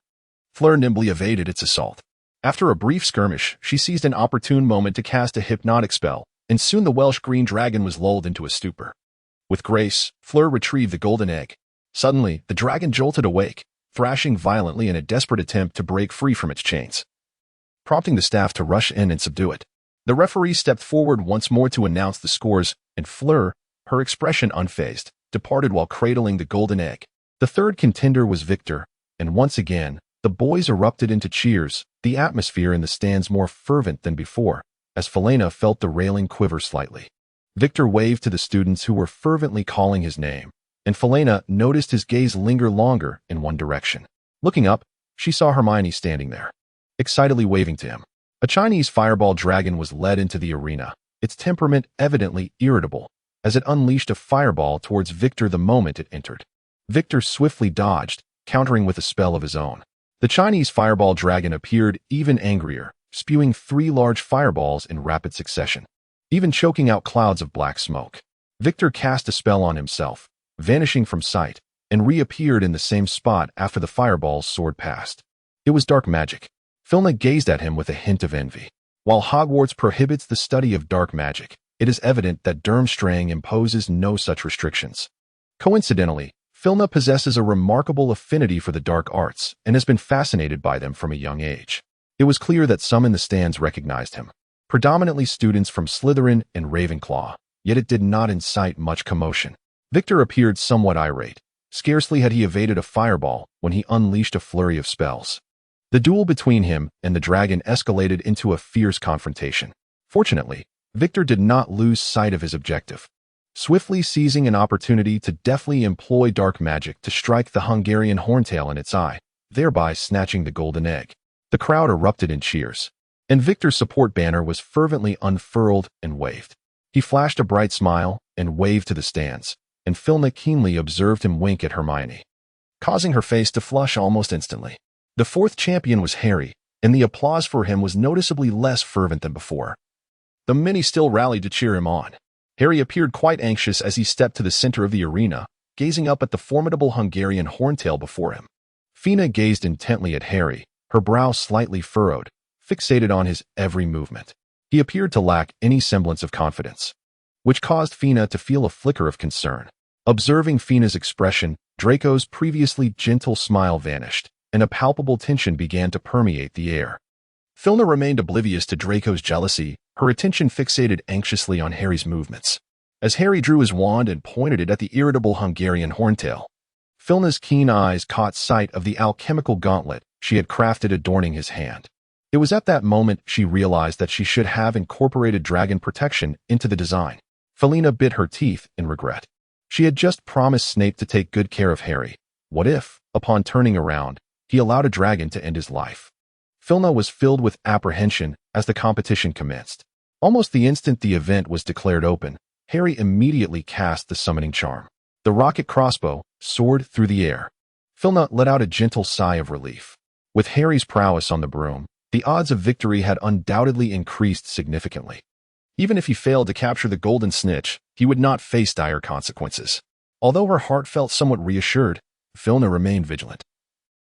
Fleur nimbly evaded its assault. After a brief skirmish, she seized an opportune moment to cast a hypnotic spell, and soon the Welsh green dragon was lulled into a stupor. With grace, Fleur retrieved the golden egg, Suddenly, the dragon jolted awake, thrashing violently in a desperate attempt to break free from its chains, prompting the staff to rush in and subdue it. The referee stepped forward once more to announce the scores, and Fleur, her expression unfazed, departed while cradling the golden egg. The third contender was Victor, and once again, the boys erupted into cheers, the atmosphere in the stands more fervent than before, as Felena felt the railing quiver slightly. Victor waved to the students who were fervently calling his name, and Felena noticed his gaze linger longer in one direction. Looking up, she saw Hermione standing there, excitedly waving to him. A Chinese fireball dragon was led into the arena, its temperament evidently irritable, as it unleashed a fireball towards Victor the moment it entered. Victor swiftly dodged, countering with a spell of his own. The Chinese fireball dragon appeared even angrier, spewing 3 large fireballs in rapid succession, even choking out clouds of black smoke. Victor cast a spell on himself, vanishing from sight, and reappeared in the same spot after the fireballs soared past. It was dark magic. Filna gazed at him with a hint of envy. While Hogwarts prohibits the study of dark magic, it is evident that Durmstrang imposes no such restrictions. Coincidentally, Filna possesses a remarkable affinity for the dark arts and has been fascinated by them from a young age. It was clear that some in the stands recognized him, predominantly students from Slytherin and Ravenclaw, yet it did not incite much commotion. Victor appeared somewhat irate. Scarcely had he evaded a fireball when he unleashed a flurry of spells. The duel between him and the dragon escalated into a fierce confrontation. Fortunately, Victor did not lose sight of his objective, swiftly seizing an opportunity to deftly employ dark magic to strike the Hungarian horntail in its eye, thereby snatching the golden egg. The crowd erupted in cheers, and Victor's support banner was fervently unfurled and waved. He flashed a bright smile and waved to the stands, and Filna keenly observed him wink at Hermione, causing her face to flush almost instantly. The fourth champion was Harry, and the applause for him was noticeably less fervent than before. The many still rallied to cheer him on. Harry appeared quite anxious as he stepped to the center of the arena, gazing up at the formidable Hungarian horntail before him. Fina gazed intently at Harry, her brow slightly furrowed, fixated on his every movement. He appeared to lack any semblance of confidence, which caused Fina to feel a flicker of concern. Observing Fina's expression, Draco's previously gentle smile vanished, and a palpable tension began to permeate the air. Filna remained oblivious to Draco's jealousy, her attention fixated anxiously on Harry's movements. As Harry drew his wand and pointed it at the irritable Hungarian horntail, Filna's keen eyes caught sight of the alchemical gauntlet she had crafted adorning his hand. It was at that moment she realized that she should have incorporated dragon protection into the design. Felina bit her teeth in regret. She had just promised Snape to take good care of Harry. What if, upon turning around, he allowed a dragon to end his life? Filna was filled with apprehension as the competition commenced. Almost the instant the event was declared open, Harry immediately cast the summoning charm. The rocket crossbow soared through the air. Filna let out a gentle sigh of relief. With Harry's prowess on the broom, the odds of victory had undoubtedly increased significantly. Even if he failed to capture the golden snitch, he would not face dire consequences. Although her heart felt somewhat reassured, Filna remained vigilant,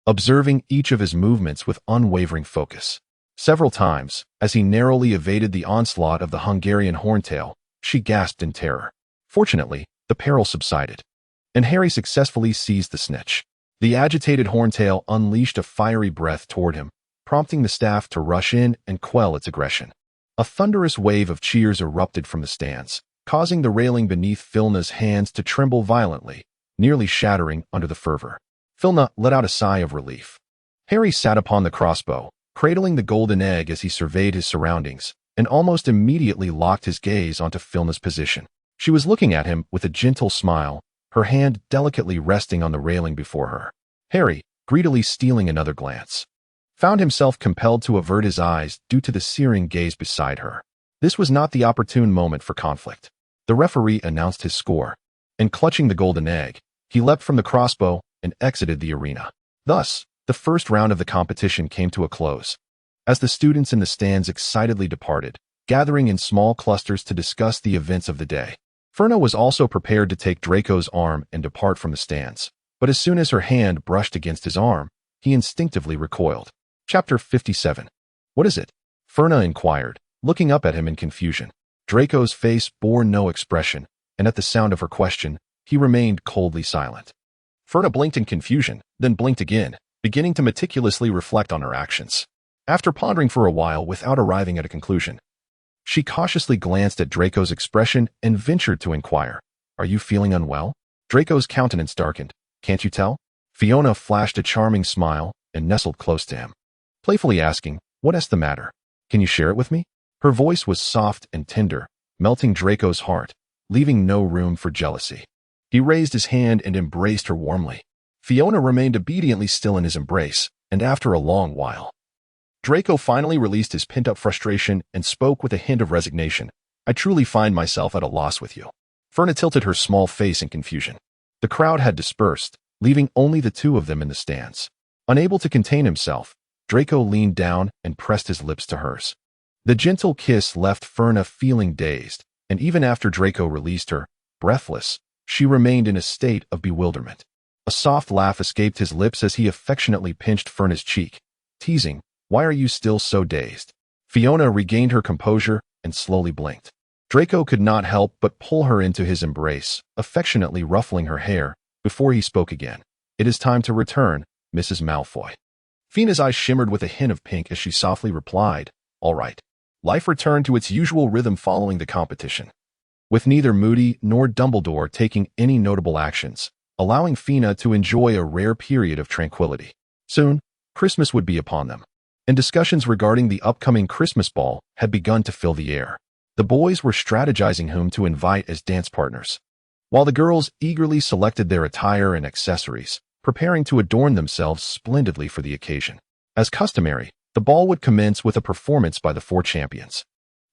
observing each of his movements with unwavering focus. Several times, as he narrowly evaded the onslaught of the Hungarian horntail, she gasped in terror. Fortunately, the peril subsided, and Harry successfully seized the snitch. The agitated horntail unleashed a fiery breath toward him, prompting the staff to rush in and quell its aggression. A thunderous wave of cheers erupted from the stands, causing the railing beneath Filna's hands to tremble violently, nearly shattering under the fervor. Filna let out a sigh of relief. Harry sat upon the crossbow, cradling the golden egg as he surveyed his surroundings, and almost immediately locked his gaze onto Filna's position. She was looking at him with a gentle smile, her hand delicately resting on the railing before her. Harry, greedily stealing another glance, found himself compelled to avert his eyes due to the searing gaze beside her. This was not the opportune moment for conflict. The referee announced his score, and clutching the golden egg, he leapt from the crossbow and exited the arena. Thus, the first round of the competition came to a close. As the students in the stands excitedly departed, gathering in small clusters to discuss the events of the day, Ferna was also prepared to take Draco's arm and depart from the stands. But as soon as her hand brushed against his arm, he instinctively recoiled. Chapter 57. What is it? Ferna inquired, looking up at him in confusion. Draco's face bore no expression, and at the sound of her question, he remained coldly silent. Ferna blinked in confusion, then blinked again, beginning to meticulously reflect on her actions. After pondering for a while without arriving at a conclusion, she cautiously glanced at Draco's expression and ventured to inquire, "Are you feeling unwell?" Draco's countenance darkened. "Can't you tell?" Fiona flashed a charming smile and nestled close to him, playfully asking, "What's the matter? Can you share it with me?" Her voice was soft and tender, melting Draco's heart, leaving no room for jealousy. He raised his hand and embraced her warmly. Fiona remained obediently still in his embrace, and after a long while, Draco finally released his pent-up frustration and spoke with a hint of resignation. "I truly find myself at a loss with you." Ferna tilted her small face in confusion. The crowd had dispersed, leaving only the two of them in the stands. Unable to contain himself, Draco leaned down and pressed his lips to hers. The gentle kiss left Ferna feeling dazed, and even after Draco released her, breathless, she remained in a state of bewilderment. A soft laugh escaped his lips as he affectionately pinched Ferna's cheek, teasing, "Why are you still so dazed?" Fiona regained her composure and slowly blinked. Draco could not help but pull her into his embrace, affectionately ruffling her hair, before he spoke again. "It is time to return, Mrs. Malfoy." Fina's eyes shimmered with a hint of pink as she softly replied, "All right." Life returned to its usual rhythm following the competition, with neither Moody nor Dumbledore taking any notable actions, allowing Fina to enjoy a rare period of tranquility. Soon, Christmas would be upon them, and discussions regarding the upcoming Christmas ball had begun to fill the air. The boys were strategizing whom to invite as dance partners, while the girls eagerly selected their attire and accessories, preparing to adorn themselves splendidly for the occasion. As customary, the ball would commence with a performance by the four champions,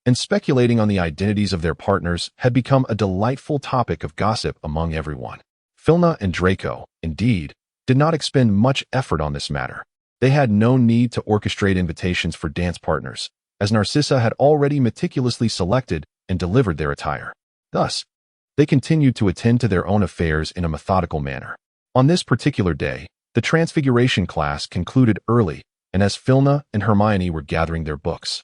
and speculating on the identities of their partners had become a delightful topic of gossip among everyone. Filna and Draco, indeed, did not expend much effort on this matter. They had no need to orchestrate invitations for dance partners, as Narcissa had already meticulously selected and delivered their attire. Thus, they continued to attend to their own affairs in a methodical manner. On this particular day, the Transfiguration class concluded early, and as Filna and Hermione were gathering their books,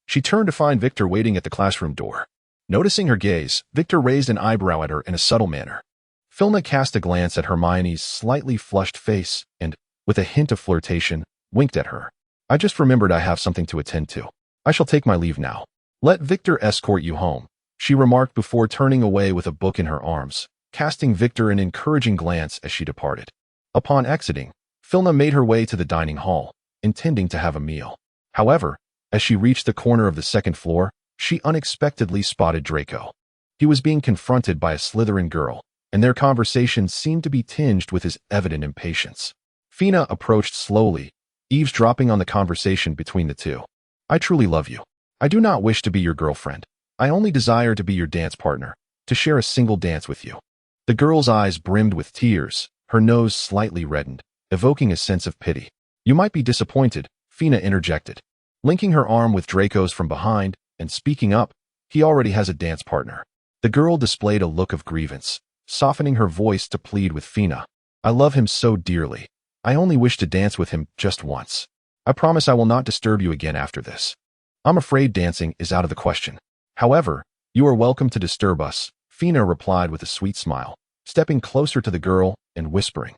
she turned to find Victor waiting at the classroom door. Noticing her gaze, Victor raised an eyebrow at her in a subtle manner. Filna cast a glance at Hermione's slightly flushed face and, with a hint of flirtation, winked at her. "I just remembered I have something to attend to. I shall take my leave now. Let Victor escort you home," she remarked before turning away with a book in her arms, casting Victor an encouraging glance as she departed. Upon exiting, Filna made her way to the dining hall, intending to have a meal. However, as she reached the corner of the second floor, she unexpectedly spotted Draco. He was being confronted by a Slytherin girl, and their conversation seemed to be tinged with his evident impatience. Fina approached slowly, eavesdropping on the conversation between the two. "I truly love you. I do not wish to be your girlfriend. I only desire to be your dance partner, to share a single dance with you." The girl's eyes brimmed with tears, her nose slightly reddened, evoking a sense of pity. "You might be disappointed," Fina interjected, linking her arm with Draco's from behind and speaking up. "He already has a dance partner." The girl displayed a look of grievance, softening her voice to plead with Fina. "I love him so dearly. I only wish to dance with him just once. I promise I will not disturb you again after this." "I'm afraid dancing is out of the question. However, you are welcome to disturb us," Fina replied with a sweet smile, stepping closer to the girl and whispering,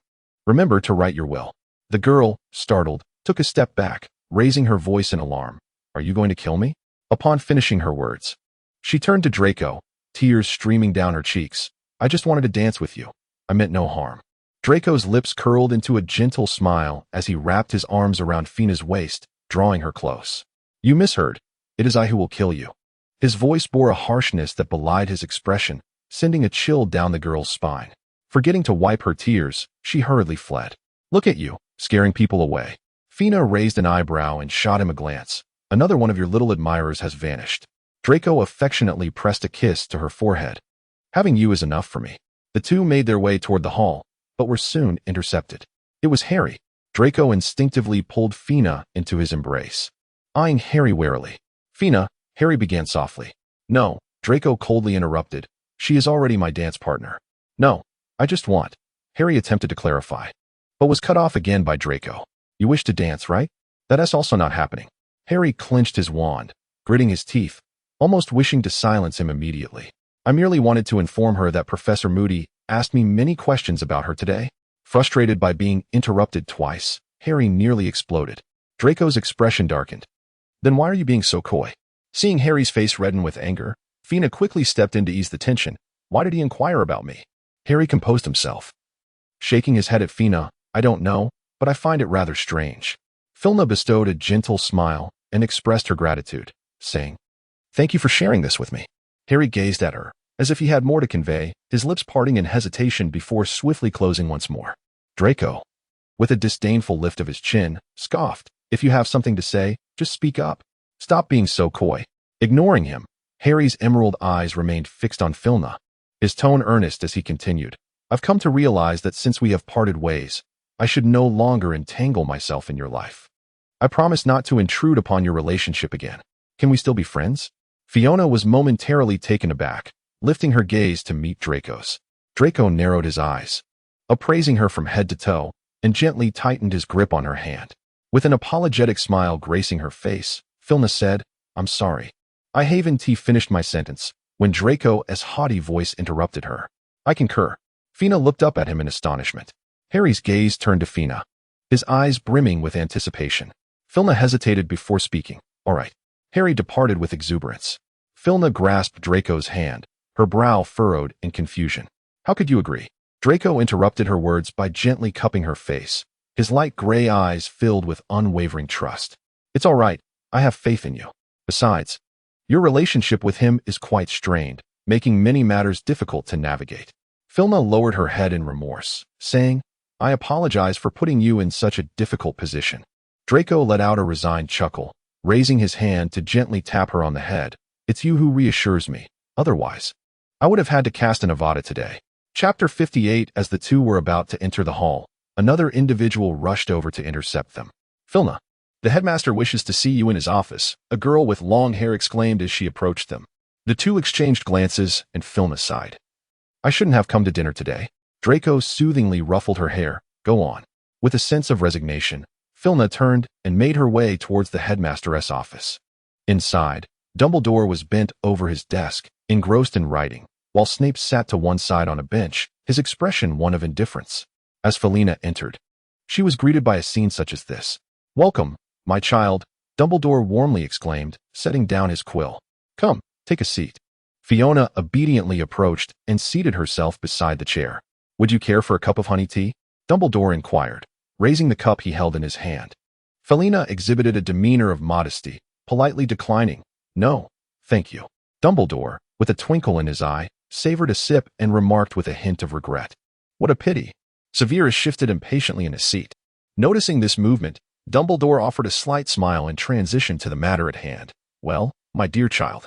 "Remember to write your will." The girl, startled, took a step back, raising her voice in alarm. "Are you going to kill me?" Upon finishing her words, she turned to Draco, tears streaming down her cheeks. "I just wanted to dance with you. I meant no harm." Draco's lips curled into a gentle smile as he wrapped his arms around Fina's waist, drawing her close. "You misheard. It is I who will kill you." His voice bore a harshness that belied his expression, sending a chill down the girl's spine. Forgetting to wipe her tears, she hurriedly fled. "Look at you, scaring people away." Fina raised an eyebrow and shot him a glance. "Another one of your little admirers has vanished." Draco affectionately pressed a kiss to her forehead. "Having you is enough for me." The two made their way toward the hall, but were soon intercepted. It was Harry. Draco instinctively pulled Fina into his embrace, eyeing Harry warily. "Fina," Harry began softly. "No," Draco coldly interrupted. "She is already my dance partner." "No, I just want," Harry attempted to clarify, but was cut off again by Draco. "You wish to dance, right? That is also not happening." Harry clenched his wand, gritting his teeth, almost wishing to silence him immediately. "I merely wanted to inform her that Professor Moody asked me many questions about her today." Frustrated by being interrupted twice, Harry nearly exploded. Draco's expression darkened. Then why are you being so coy? Seeing Harry's face redden with anger, Fina quickly stepped in to ease the tension. Why did he inquire about me? Harry composed himself. Shaking his head at Fina, I don't know, but I find it rather strange. Filna bestowed a gentle smile and expressed her gratitude, saying, Thank you for sharing this with me. Harry gazed at her, as if he had more to convey, his lips parting in hesitation before swiftly closing once more. Draco, with a disdainful lift of his chin, scoffed, If you have something to say, just speak up. Stop being so coy. Ignoring him, Harry's emerald eyes remained fixed on Filna, his tone earnest as he continued, I've come to realize that since we have parted ways, I should no longer entangle myself in your life. I promise not to intrude upon your relationship again. Can we still be friends? Fiona was momentarily taken aback, lifting her gaze to meet Draco's. Draco narrowed his eyes, appraising her from head to toe, and gently tightened his grip on her hand. With an apologetic smile gracing her face, Filna said, I'm sorry. I haven't finished my sentence, when Draco's haughty voice interrupted her. I concur. Fina looked up at him in astonishment. Harry's gaze turned to Fina, his eyes brimming with anticipation. Filna hesitated before speaking. All right. Harry departed with exuberance. Filna grasped Draco's hand, her brow furrowed in confusion. How could you agree? Draco interrupted her words by gently cupping her face, his light gray eyes filled with unwavering trust. It's all right. I have faith in you. Besides, your relationship with him is quite strained, making many matters difficult to navigate. Filna lowered her head in remorse, saying, I apologize for putting you in such a difficult position. Draco let out a resigned chuckle, raising his hand to gently tap her on the head. It's you who reassures me. Otherwise, I would have had to cast an Avada today. Chapter 58. As the two were about to enter the hall, another individual rushed over to intercept them. Filna, the headmaster wishes to see you in his office, a girl with long hair exclaimed as she approached them. The two exchanged glances, and Filna sighed. I shouldn't have come to dinner today. Draco soothingly ruffled her hair. Go on. With a sense of resignation, Filna turned and made her way towards the headmaster's office. Inside, Dumbledore was bent over his desk, engrossed in writing, while Snape sat to one side on a bench, his expression one of indifference. As Felina entered, she was greeted by a scene such as this. Welcome, my child, Dumbledore warmly exclaimed, setting down his quill. Come, take a seat. Fiona obediently approached and seated herself beside the chair. Would you care for a cup of honey tea? Dumbledore inquired, raising the cup he held in his hand. Felina exhibited a demeanor of modesty, politely declining. No, thank you. Dumbledore, with a twinkle in his eye, savored a sip and remarked with a hint of regret. What a pity. Severus shifted impatiently in his seat. Noticing this movement, Dumbledore offered a slight smile and transitioned to the matter at hand. Well, my dear child,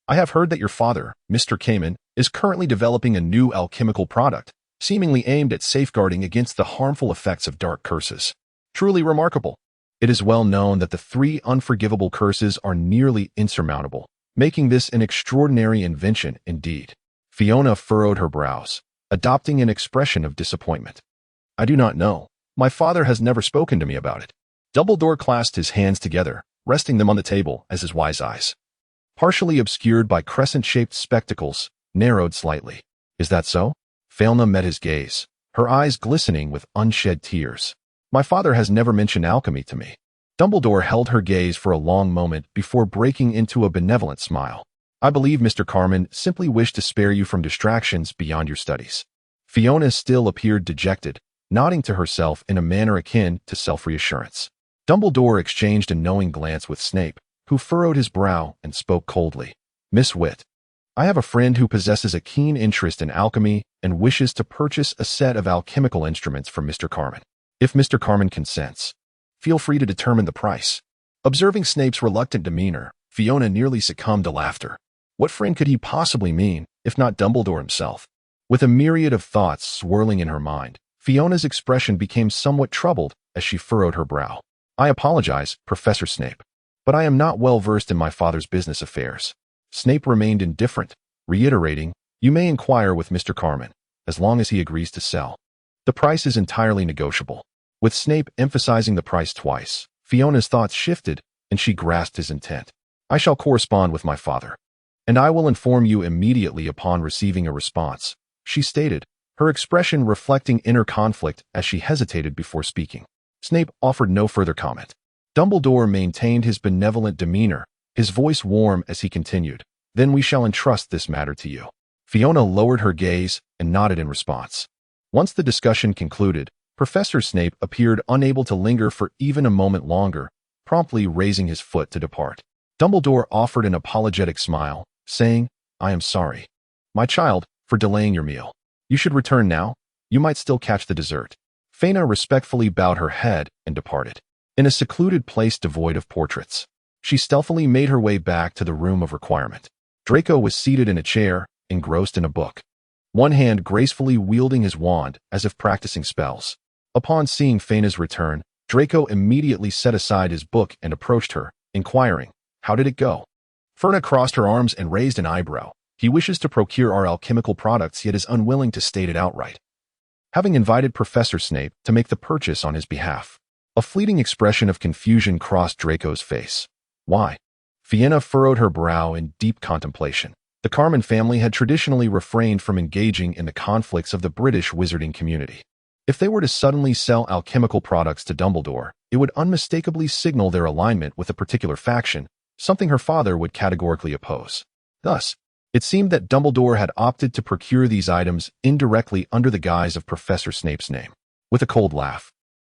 I have heard that your father, Mr. Kamen, is currently developing a new alchemical product, seemingly aimed at safeguarding against the harmful effects of dark curses. Truly remarkable. It is well known that the 3 unforgivable curses are nearly insurmountable, making this an extraordinary invention indeed. Fiona furrowed her brows, adopting an expression of disappointment. I do not know. My father has never spoken to me about it. Dumbledore clasped his hands together, resting them on the table as his wise eyes, partially obscured by crescent-shaped spectacles, narrowed slightly. Is that so? Felna met his gaze, her eyes glistening with unshed tears. My father has never mentioned alchemy to me. Dumbledore held her gaze for a long moment before breaking into a benevolent smile. I believe Mr. Carmen simply wished to spare you from distractions beyond your studies. Fiona still appeared dejected, nodding to herself in a manner akin to self-reassurance. Dumbledore exchanged a knowing glance with Snape, who furrowed his brow and spoke coldly. Miss Witt, I have a friend who possesses a keen interest in alchemy and wishes to purchase a set of alchemical instruments from Mr. Carmen. If Mr. Carmen consents, feel free to determine the price. Observing Snape's reluctant demeanor, Fiona nearly succumbed to laughter. What friend could he possibly mean, if not Dumbledore himself? With a myriad of thoughts swirling in her mind, Fiona's expression became somewhat troubled as she furrowed her brow. I apologize, Professor Snape, but I am not well versed in my father's business affairs. Snape remained indifferent, reiterating, you may inquire with Mr. Carmen, as long as he agrees to sell. The price is entirely negotiable. With Snape emphasizing the price twice, Fiona's thoughts shifted, and she grasped his intent. I shall correspond with my father, and I will inform you immediately upon receiving a response, she stated, her expression reflecting inner conflict as she hesitated before speaking. Snape offered no further comment. Dumbledore maintained his benevolent demeanor, his voice warm as he continued, "Then we shall entrust this matter to you." Fiona lowered her gaze and nodded in response. Once the discussion concluded, Professor Snape appeared unable to linger for even a moment longer, promptly raising his foot to depart. Dumbledore offered an apologetic smile, saying, "I am sorry, my child, for delaying your meal. You should return now. You might still catch the dessert." Fiona respectfully bowed her head and departed. In a secluded place devoid of portraits, she stealthily made her way back to the room of requirement. Draco was seated in a chair, engrossed in a book, one hand gracefully wielding his wand as if practicing spells. Upon seeing Fiona's return, Draco immediately set aside his book and approached her, inquiring, "How did it go?" Fiona crossed her arms and raised an eyebrow. "He wishes to procure our alchemical products, yet is unwilling to state it outright." Having invited Professor Snape to make the purchase on his behalf, a fleeting expression of confusion crossed Draco's face. "Why?" Fiona furrowed her brow in deep contemplation. The Carmen family had traditionally refrained from engaging in the conflicts of the British wizarding community. If they were to suddenly sell alchemical products to Dumbledore, it would unmistakably signal their alignment with a particular faction, something her father would categorically oppose. Thus, it seemed that Dumbledore had opted to procure these items indirectly under the guise of Professor Snape's name. With a cold laugh,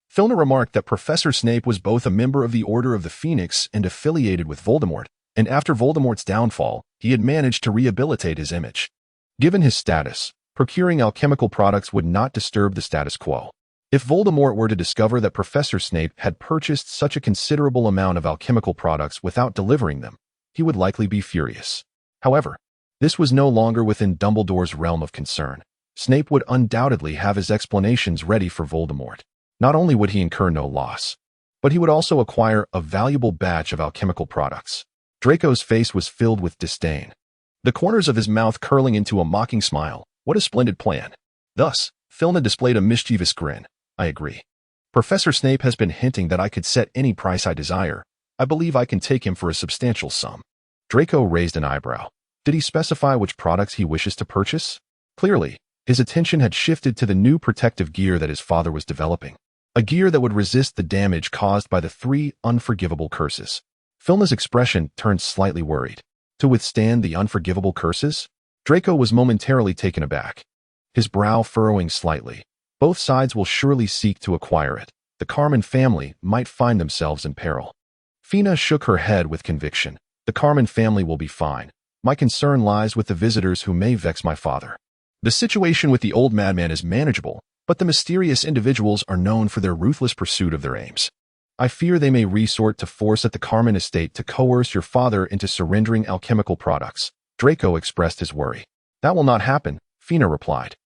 Fiona remarked that Professor Snape was both a member of the Order of the Phoenix and affiliated with Voldemort, and after Voldemort's downfall, he had managed to rehabilitate his image. Given his status, procuring alchemical products would not disturb the status quo. If Voldemort were to discover that Professor Snape had purchased such a considerable amount of alchemical products without delivering them, he would likely be furious. However, this was no longer within Dumbledore's realm of concern. Snape would undoubtedly have his explanations ready for Voldemort. Not only would he incur no loss, but he would also acquire a valuable batch of alchemical products. Draco's face was filled with disdain, the corners of his mouth curling into a mocking smile. What a splendid plan. Thus, Fiona displayed a mischievous grin. "I agree. Professor Snape has been hinting that I could set any price I desire. I believe I can take him for a substantial sum." Draco raised an eyebrow. Did he specify which products he wishes to purchase? Clearly, his attention had shifted to the new protective gear that his father was developing. A gear that would resist the damage caused by the 3 unforgivable curses. Fiona's expression turned slightly worried. To withstand the unforgivable curses? Draco was momentarily taken aback, his brow furrowing slightly. Both sides will surely seek to acquire it. The Carmen family might find themselves in peril. Fiona shook her head with conviction. The Carmen family will be fine. My concern lies with the visitors who may vex my father. The situation with the old madman is manageable, but the mysterious individuals are known for their ruthless pursuit of their aims. I fear they may resort to force at the Carmen estate to coerce your father into surrendering alchemical products. Draco expressed his worry. That will not happen, Fiona replied,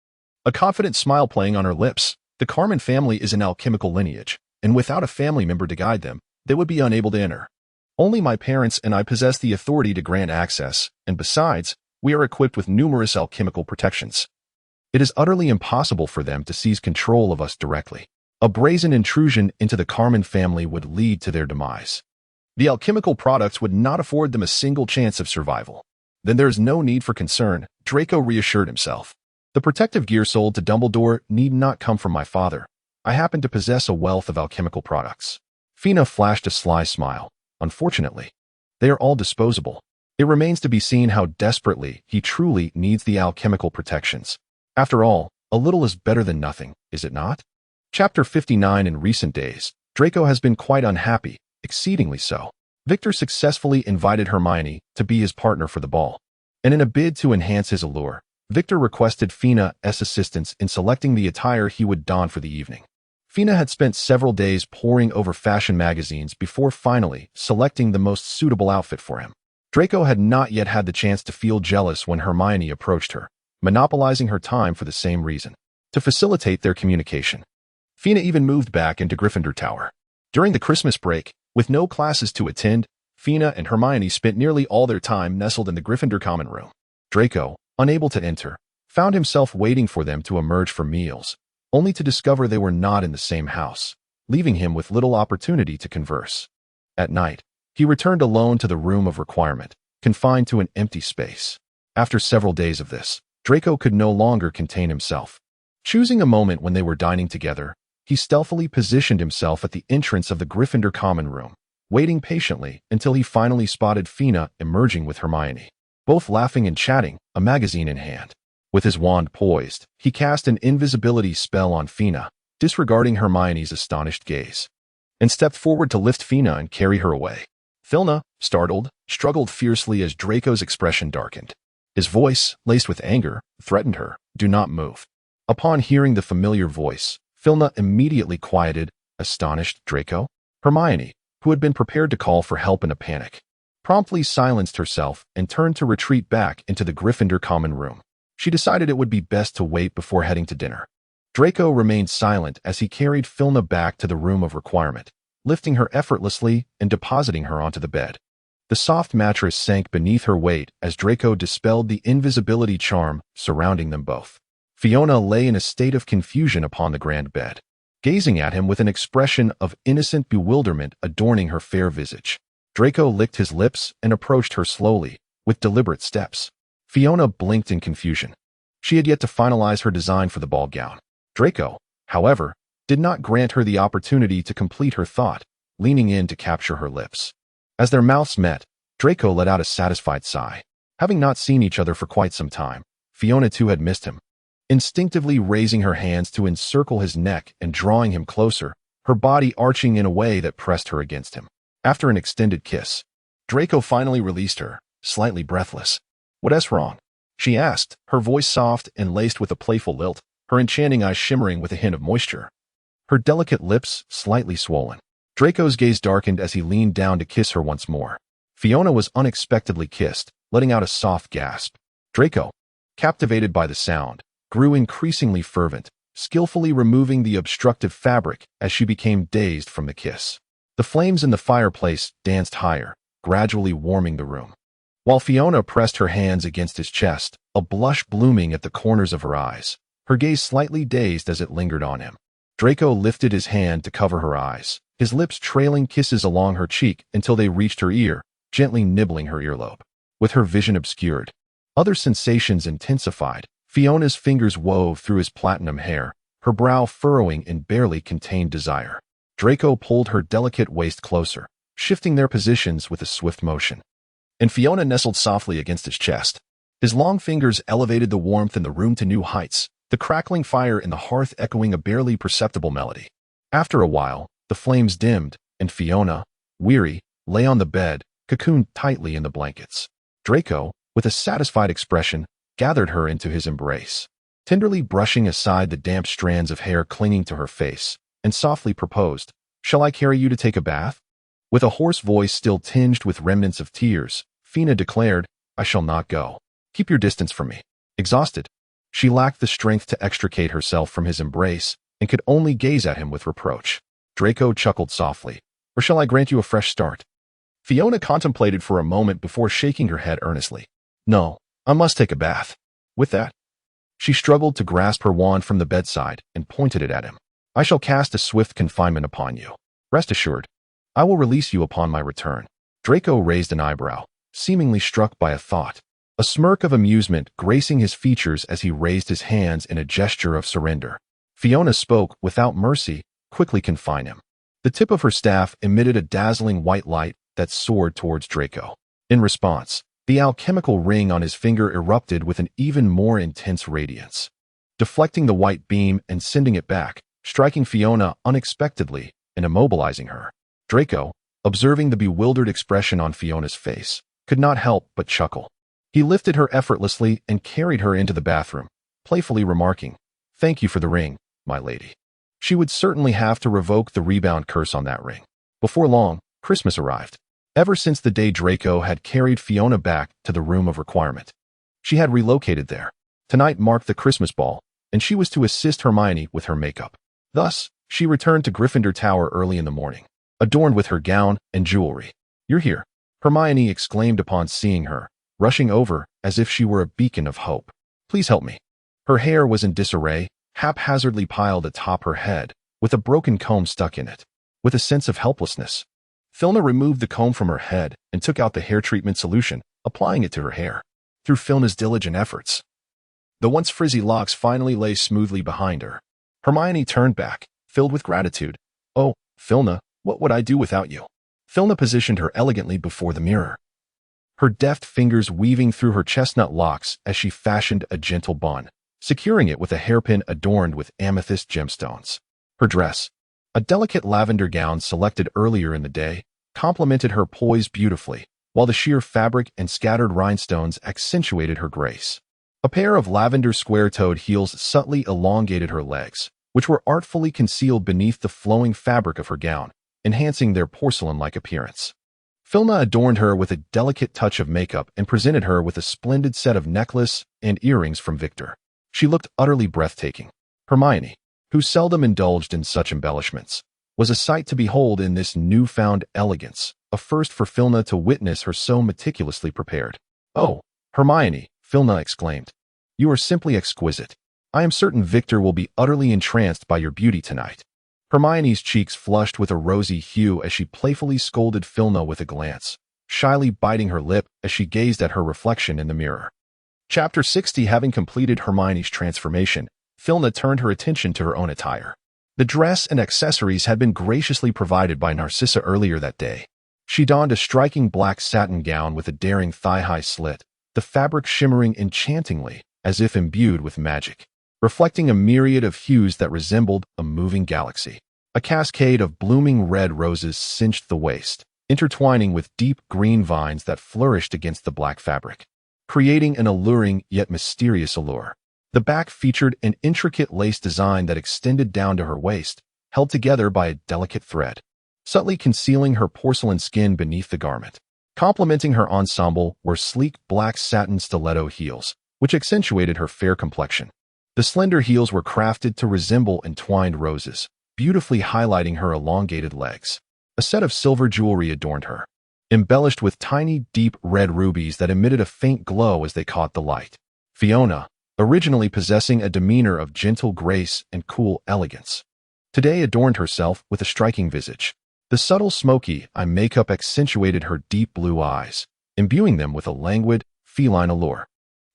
a confident smile playing on her lips. The Carmen family is an alchemical lineage, and without a family member to guide them, they would be unable to enter. Only my parents and I possess the authority to grant access, and besides, we are equipped with numerous alchemical protections. It is utterly impossible for them to seize control of us directly. A brazen intrusion into the Carmen family would lead to their demise. The alchemical products would not afford them a single chance of survival. Then there is no need for concern, Draco reassured himself. The protective gear sold to Dumbledore need not come from my father. I happen to possess a wealth of alchemical products. Fiona flashed a sly smile. Unfortunately, they are all disposable. It remains to be seen how desperately he truly needs the alchemical protections. After all, a little is better than nothing, is it not? Chapter 59. In recent days, Draco has been quite unhappy, exceedingly so. Victor successfully invited Hermione to be his partner for the ball, and in a bid to enhance his allure, Victor requested Fiona's assistance in selecting the attire he would don for the evening. Fiona had spent several days poring over fashion magazines before finally selecting the most suitable outfit for him. Draco had not yet had the chance to feel jealous when Hermione approached her, monopolizing her time for the same reason, to facilitate their communication. Fiona even moved back into Gryffindor Tower. During the Christmas break, with no classes to attend, Fiona and Hermione spent nearly all their time nestled in the Gryffindor common room. Draco, unable to enter, found himself waiting for them to emerge for meals, only to discover they were not in the same house, leaving him with little opportunity to converse. At night, he returned alone to the room of requirement, confined to an empty space. After several days of this, Draco could no longer contain himself. Choosing a moment when they were dining together, he stealthily positioned himself at the entrance of the Gryffindor common room, waiting patiently until he finally spotted Fina emerging with Hermione, both laughing and chatting, a magazine in hand. With his wand poised, he cast an invisibility spell on Fina, disregarding Hermione's astonished gaze, and stepped forward to lift Fina and carry her away. Filna, startled, struggled fiercely as Draco's expression darkened. His voice, laced with anger, threatened her, "Do not move." Upon hearing the familiar voice, Filna immediately quieted, astonished Draco. Hermione, who had been prepared to call for help in a panic, promptly silenced herself and turned to retreat back into the Gryffindor common room. She decided it would be best to wait before heading to dinner. Draco remained silent as he carried Filna back to the room of requirement, lifting her effortlessly and depositing her onto the bed. The soft mattress sank beneath her weight as Draco dispelled the invisibility charm surrounding them both. Fiona lay in a state of confusion upon the grand bed, gazing at him with an expression of innocent bewilderment adorning her fair visage. Draco licked his lips and approached her slowly, with deliberate steps. Fiona blinked in confusion. She had yet to finalize her design for the ball gown. Draco, however, did not grant her the opportunity to complete her thought, leaning in to capture her lips. As their mouths met, Draco let out a satisfied sigh. Having not seen each other for quite some time, Fiona too had missed him. Instinctively raising her hands to encircle his neck and drawing him closer, her body arching in a way that pressed her against him. After an extended kiss, Draco finally released her, slightly breathless. "What's wrong?" she asked, her voice soft and laced with a playful lilt, her enchanting eyes shimmering with a hint of moisture. Her delicate lips slightly swollen. Draco's gaze darkened as he leaned down to kiss her once more. Fiona was unexpectedly kissed, letting out a soft gasp. Draco, captivated by the sound, grew increasingly fervent, skillfully removing the obstructive fabric as she became dazed from the kiss. The flames in the fireplace danced higher, gradually warming the room. While Fiona pressed her hands against his chest, a blush blooming at the corners of her eyes, her gaze slightly dazed as it lingered on him. Draco lifted his hand to cover her eyes, his lips trailing kisses along her cheek until they reached her ear, gently nibbling her earlobe. With her vision obscured, other sensations intensified. Fiona's fingers wove through his platinum hair, her brow furrowing in barely contained desire. Draco pulled her delicate waist closer, shifting their positions with a swift motion, and Fiona nestled softly against his chest. His long fingers elevated the warmth in the room to new heights, the crackling fire in the hearth echoing a barely perceptible melody. After a while, the flames dimmed, and Fiona, weary, lay on the bed, cocooned tightly in the blankets. Draco, with a satisfied expression, gathered her into his embrace, tenderly brushing aside the damp strands of hair clinging to her face, and softly proposed, "Shall I carry you to take a bath?" With a hoarse voice still tinged with remnants of tears, Fina declared, "I shall not go. Keep your distance from me." Exhausted, she lacked the strength to extricate herself from his embrace and could only gaze at him with reproach. Draco chuckled softly, "Or shall I grant you a fresh start?" Fiona contemplated for a moment before shaking her head earnestly. "No, I must take a bath." With that, she struggled to grasp her wand from the bedside and pointed it at him. "I shall cast a swift confinement upon you. Rest assured, I will release you upon my return." Draco raised an eyebrow, seemingly struck by a thought, a smirk of amusement gracing his features as he raised his hands in a gesture of surrender. Fiona spoke without mercy, "Quickly confine him." The tip of her staff emitted a dazzling white light that soared towards Draco. In response, the alchemical ring on his finger erupted with an even more intense radiance, deflecting the white beam and sending it back, striking Fiona unexpectedly and immobilizing her. Draco, observing the bewildered expression on Fiona's face, could not help but chuckle. He lifted her effortlessly and carried her into the bathroom, playfully remarking, "Thank you for the ring, my lady." She would certainly have to revoke the rebound curse on that ring. Before long, Christmas arrived. Ever since the day Draco had carried Fiona back to the room of requirement, she had relocated there. Tonight marked the Christmas ball, and she was to assist Hermione with her makeup. Thus, she returned to Gryffindor Tower early in the morning, adorned with her gown and jewelry. "You're here," Hermione exclaimed upon seeing her, rushing over as if she were a beacon of hope. "Please help me." Her hair was in disarray, haphazardly piled atop her head, with a broken comb stuck in it. With a sense of helplessness, Filna removed the comb from her head and took out the hair treatment solution, applying it to her hair. Through Filna's diligent efforts, The once frizzy locks finally lay smoothly behind her. Hermione turned back, filled with gratitude. "Oh, Filna, what would I do without you?" Filna positioned her elegantly before the mirror, her deft fingers weaving through her chestnut locks as she fashioned a gentle bun, securing it with a hairpin adorned with amethyst gemstones. Her dress, a delicate lavender gown selected earlier in the day, complemented her poise beautifully, while the sheer fabric and scattered rhinestones accentuated her grace. A pair of lavender square-toed heels subtly elongated her legs, which were artfully concealed beneath the flowing fabric of her gown, enhancing their porcelain-like appearance. Filna adorned her with a delicate touch of makeup and presented her with a splendid set of necklace and earrings from Victor. She looked utterly breathtaking. Hermione, who seldom indulged in such embellishments, was a sight to behold in this newfound elegance, a first for Filna to witness her so meticulously prepared. "Oh, Hermione," Filna exclaimed, "you are simply exquisite. I am certain Victor will be utterly entranced by your beauty tonight." Hermione's cheeks flushed with a rosy hue as she playfully scolded Filna with a glance, shyly biting her lip as she gazed at her reflection in the mirror. Chapter 60. Having completed Hermione's transformation, Filna turned her attention to her own attire. The dress and accessories had been graciously provided by Narcissa earlier that day. She donned a striking black satin gown with a daring thigh-high slit, the fabric shimmering enchantingly as if imbued with magic, reflecting a myriad of hues that resembled a moving galaxy. A cascade of blooming red roses cinched the waist, intertwining with deep green vines that flourished against the black fabric, creating an alluring yet mysterious allure. The back featured an intricate lace design that extended down to her waist, held together by a delicate thread, subtly concealing her porcelain skin beneath the garment. Complementing her ensemble were sleek black satin stiletto heels, which accentuated her fair complexion. The slender heels were crafted to resemble entwined roses, beautifully highlighting her elongated legs. A set of silver jewelry adorned her, embellished with tiny, deep red rubies that emitted a faint glow as they caught the light. Fiona, originally possessing a demeanor of gentle grace and cool elegance, today adorned herself with a striking visage. The subtle smoky eye makeup accentuated her deep blue eyes, imbuing them with a languid, feline allure,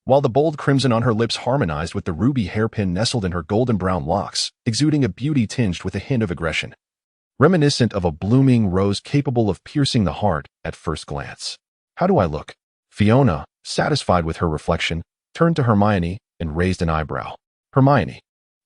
while the bold crimson on her lips harmonized with the ruby hairpin nestled in her golden brown locks, exuding a beauty tinged with a hint of aggression, reminiscent of a blooming rose capable of piercing the heart at first glance. "How do I look?" Fiona, satisfied with her reflection, turned to Hermione and raised an eyebrow. Hermione,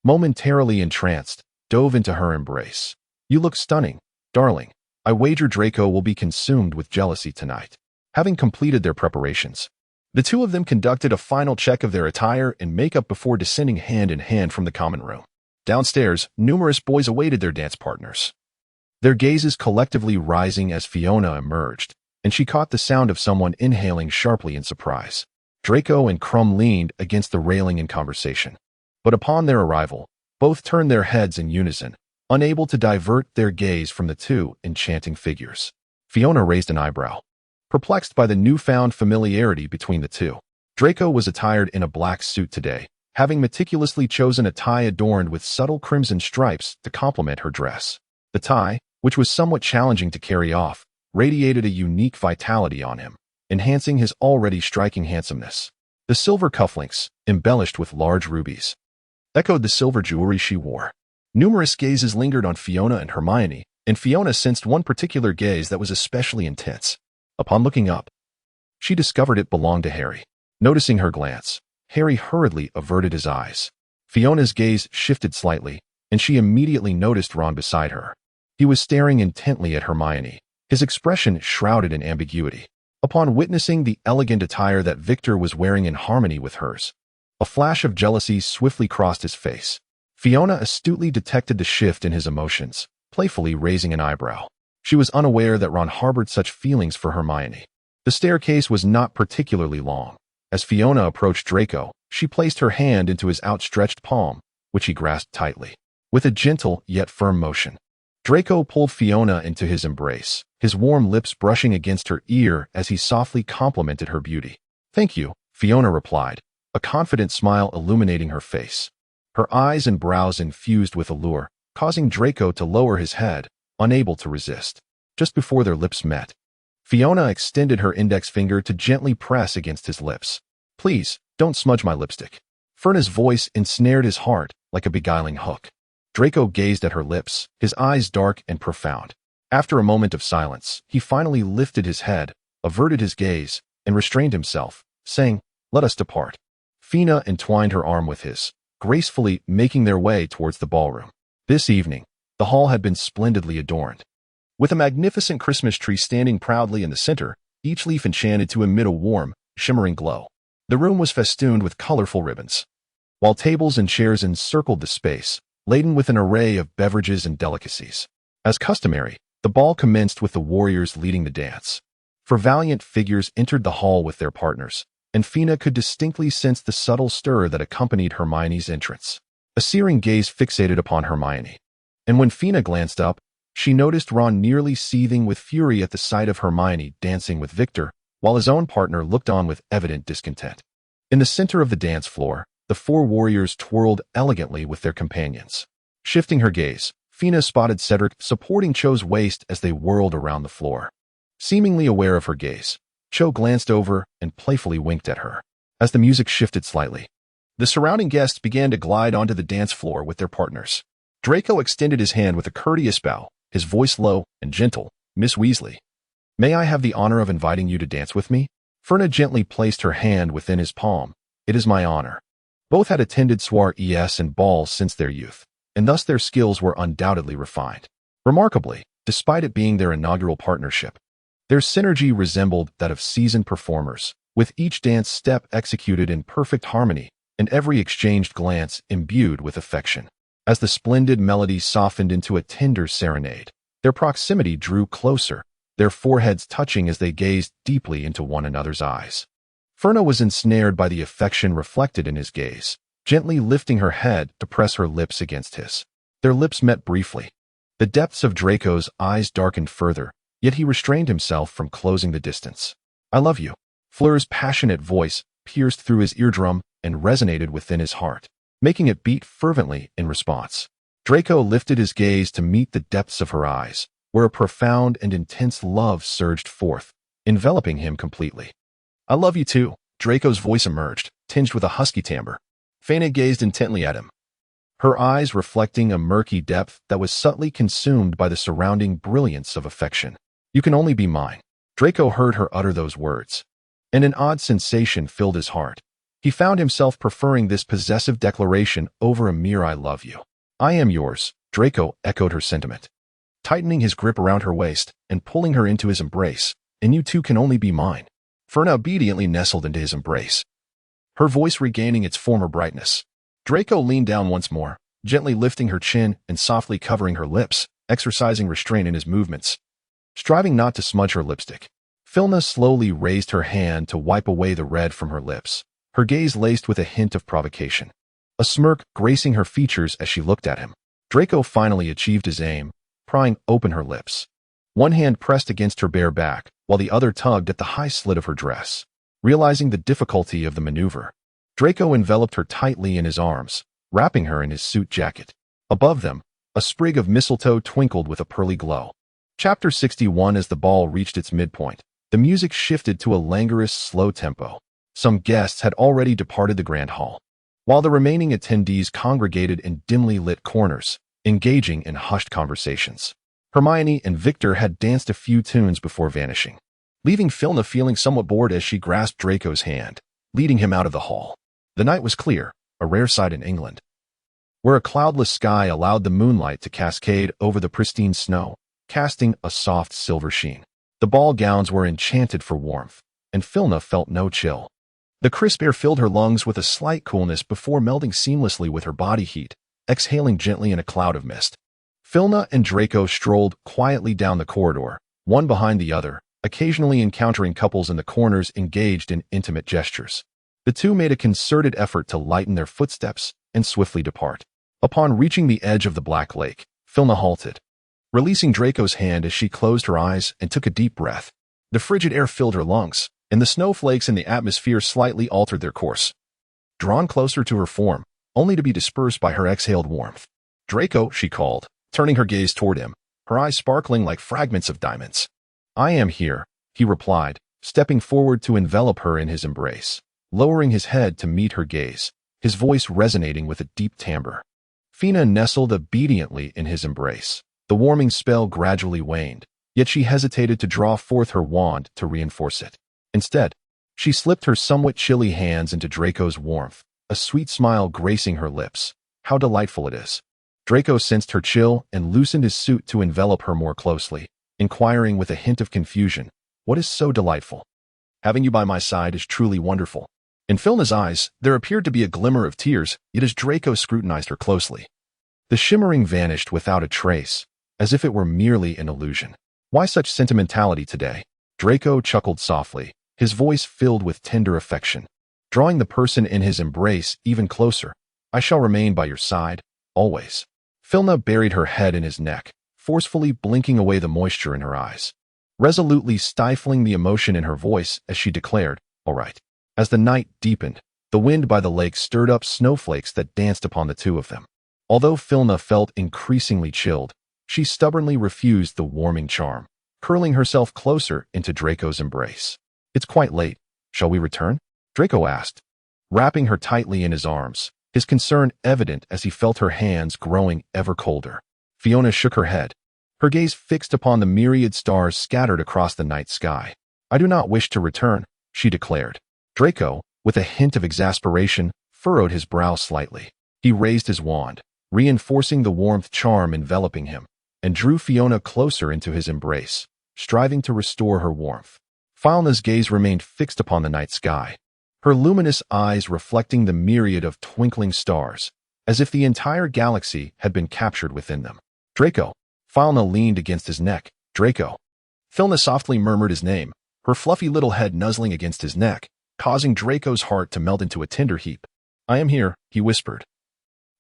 momentarily entranced, dove into her embrace. "You look stunning, darling. I wager Draco will be consumed with jealousy tonight." Having completed their preparations, the two of them conducted a final check of their attire and makeup before descending hand in hand from the common room. Downstairs, numerous boys awaited their dance partners, their gazes collectively rising as Fiona emerged, and she caught the sound of someone inhaling sharply in surprise. Draco and Crumb leaned against the railing in conversation, but upon their arrival, both turned their heads in unison, unable to divert their gaze from the two enchanting figures. Fiona raised an eyebrow, perplexed by the newfound familiarity between the two. Draco was attired in a black suit today, having meticulously chosen a tie adorned with subtle crimson stripes to complement her dress. The tie, which was somewhat challenging to carry off, radiated a unique vitality on him, enhancing his already striking handsomeness. The silver cufflinks, embellished with large rubies, echoed the silver jewelry she wore. Numerous gazes lingered on Fiona and Hermione, and Fiona sensed one particular gaze that was especially intense. Upon looking up, she discovered it belonged to Harry. Noticing her glance, Harry hurriedly averted his eyes. Fiona's gaze shifted slightly, and she immediately noticed Ron beside her. He was staring intently at Hermione, his expression shrouded in ambiguity. Upon witnessing the elegant attire that Victor was wearing in harmony with hers, a flash of jealousy swiftly crossed his face. Fiona astutely detected the shift in his emotions, playfully raising an eyebrow. She was unaware that Ron harbored such feelings for Hermione. The staircase was not particularly long. As Fiona approached Draco, she placed her hand into his outstretched palm, which he grasped tightly. With a gentle yet firm motion, Draco pulled Fiona into his embrace, his warm lips brushing against her ear as he softly complimented her beauty. "Thank you," Fiona replied, a confident smile illuminating her face. Her eyes and brows infused with allure, causing Draco to lower his head, unable to resist. Just before their lips met, Fiona extended her index finger to gently press against his lips. "Please, don't smudge my lipstick." Ferna's voice ensnared his heart like a beguiling hook. Draco gazed at her lips, his eyes dark and profound. After a moment of silence, he finally lifted his head, averted his gaze, and restrained himself, saying, "Let us depart." Fina entwined her arm with his, gracefully making their way towards the ballroom. This evening, the hall had been splendidly adorned. With a magnificent Christmas tree standing proudly in the center, each leaf enchanted to emit a warm, shimmering glow. The room was festooned with colorful ribbons, while tables and chairs encircled the space, laden with an array of beverages and delicacies. As customary, the ball commenced with the warriors leading the dance. For valiant figures entered the hall with their partners, and Fina could distinctly sense the subtle stir that accompanied Hermione's entrance. A searing gaze fixated upon Hermione, and when Fina glanced up, she noticed Ron nearly seething with fury at the sight of Hermione dancing with Victor, while his own partner looked on with evident discontent. In the center of the dance floor, the four warriors twirled elegantly with their companions. Shifting her gaze, Fina spotted Cedric supporting Cho's waist as they whirled around the floor. Seemingly aware of her gaze, Cho glanced over and playfully winked at her. As the music shifted slightly, the surrounding guests began to glide onto the dance floor with their partners. Draco extended his hand with a courteous bow, his voice low and gentle. "Miss Weasley, may I have the honor of inviting you to dance with me?" Ferna gently placed her hand within his palm. "It is my honor." Both had attended soirees and balls since their youth, and thus their skills were undoubtedly refined. Remarkably, despite it being their inaugural partnership, their synergy resembled that of seasoned performers, with each dance step executed in perfect harmony and every exchanged glance imbued with affection. As the splendid melody softened into a tender serenade, their proximity drew closer, their foreheads touching as they gazed deeply into one another's eyes. Ferna was ensnared by the affection reflected in his gaze, gently lifting her head to press her lips against his. Their lips met briefly. The depths of Draco's eyes darkened further, yet he restrained himself from closing the distance. "I love you." Fleur's passionate voice pierced through his eardrum and resonated within his heart, making it beat fervently in response. Draco lifted his gaze to meet the depths of her eyes, where a profound and intense love surged forth, enveloping him completely. "I love you too," Draco's voice emerged, tinged with a husky timbre. Fina gazed intently at him, her eyes reflecting a murky depth that was subtly consumed by the surrounding brilliance of affection. "You can only be mine." Draco heard her utter those words, and an odd sensation filled his heart. He found himself preferring this possessive declaration over a mere "I love you." "I am yours," Draco echoed her sentiment, tightening his grip around her waist and pulling her into his embrace. "And you too can only be mine." Ferna obediently nestled into his embrace, her voice regaining its former brightness. Draco leaned down once more, gently lifting her chin and softly covering her lips, exercising restraint in his movements, striving not to smudge her lipstick. Fina slowly raised her hand to wipe away the red from her lips, her gaze laced with a hint of provocation, a smirk gracing her features as she looked at him. Draco finally achieved his aim, prying open her lips. One hand pressed against her bare back, while the other tugged at the high slit of her dress. Realizing the difficulty of the maneuver, Draco enveloped her tightly in his arms, wrapping her in his suit jacket. Above them, a sprig of mistletoe twinkled with a pearly glow. Chapter 61. As the ball reached its midpoint, the music shifted to a languorous, slow tempo. Some guests had already departed the grand hall, while the remaining attendees congregated in dimly lit corners, engaging in hushed conversations. Hermione and Victor had danced a few tunes before vanishing, leaving Fina feeling somewhat bored as she grasped Draco's hand, leading him out of the hall. The night was clear, a rare sight in England, where a cloudless sky allowed the moonlight to cascade over the pristine snow, casting a soft silver sheen. The ball gowns were enchanted for warmth, and Fina felt no chill. The crisp air filled her lungs with a slight coolness before melding seamlessly with her body heat, exhaling gently in a cloud of mist. Fina and Draco strolled quietly down the corridor, one behind the other, occasionally encountering couples in the corners engaged in intimate gestures. The two made a concerted effort to lighten their footsteps and swiftly depart. Upon reaching the edge of the Black Lake, Fina halted, releasing Draco's hand as she closed her eyes and took a deep breath. The frigid air filled her lungs, and the snowflakes in the atmosphere slightly altered their course, drawn closer to her form, only to be dispersed by her exhaled warmth. "Draco," she called, turning her gaze toward him, her eyes sparkling like fragments of diamonds. "I am here," he replied, stepping forward to envelop her in his embrace. Lowering his head to meet her gaze, his voice resonating with a deep timbre. Fina nestled obediently in his embrace. The warming spell gradually waned, yet she hesitated to draw forth her wand to reinforce it. Instead, she slipped her somewhat chilly hands into Draco's warmth, a sweet smile gracing her lips. How delightful it is. Draco sensed her chill and loosened his suit to envelop her more closely, inquiring with a hint of confusion, "What is so delightful?" "Having you by my side is truly wonderful." In Filna's eyes, there appeared to be a glimmer of tears, yet as Draco scrutinized her closely, the shimmering vanished without a trace, as if it were merely an illusion. "Why such sentimentality today?" Draco chuckled softly, his voice filled with tender affection. Drawing the person in his embrace even closer, "I shall remain by your side, always." Filna buried her head in his neck, forcefully blinking away the moisture in her eyes, resolutely stifling the emotion in her voice as she declared, "All right." As the night deepened, the wind by the lake stirred up snowflakes that danced upon the two of them. Although Filna felt increasingly chilled, she stubbornly refused the warming charm, curling herself closer into Draco's embrace. "It's quite late. Shall we return?" Draco asked, wrapping her tightly in his arms, his concern evident as he felt her hands growing ever colder. Fiona shook her head, her gaze fixed upon the myriad stars scattered across the night sky. "I do not wish to return," she declared. Draco, with a hint of exasperation, furrowed his brow slightly. He raised his wand, reinforcing the warmth charm enveloping him, and drew Fiona closer into his embrace, striving to restore her warmth. Filna's gaze remained fixed upon the night sky, her luminous eyes reflecting the myriad of twinkling stars, as if the entire galaxy had been captured within them. "Draco." Filna leaned against his neck. "Draco." Filna softly murmured his name, her fluffy little head nuzzling against his neck, causing Draco's heart to melt into a tender heap. "I am here," he whispered,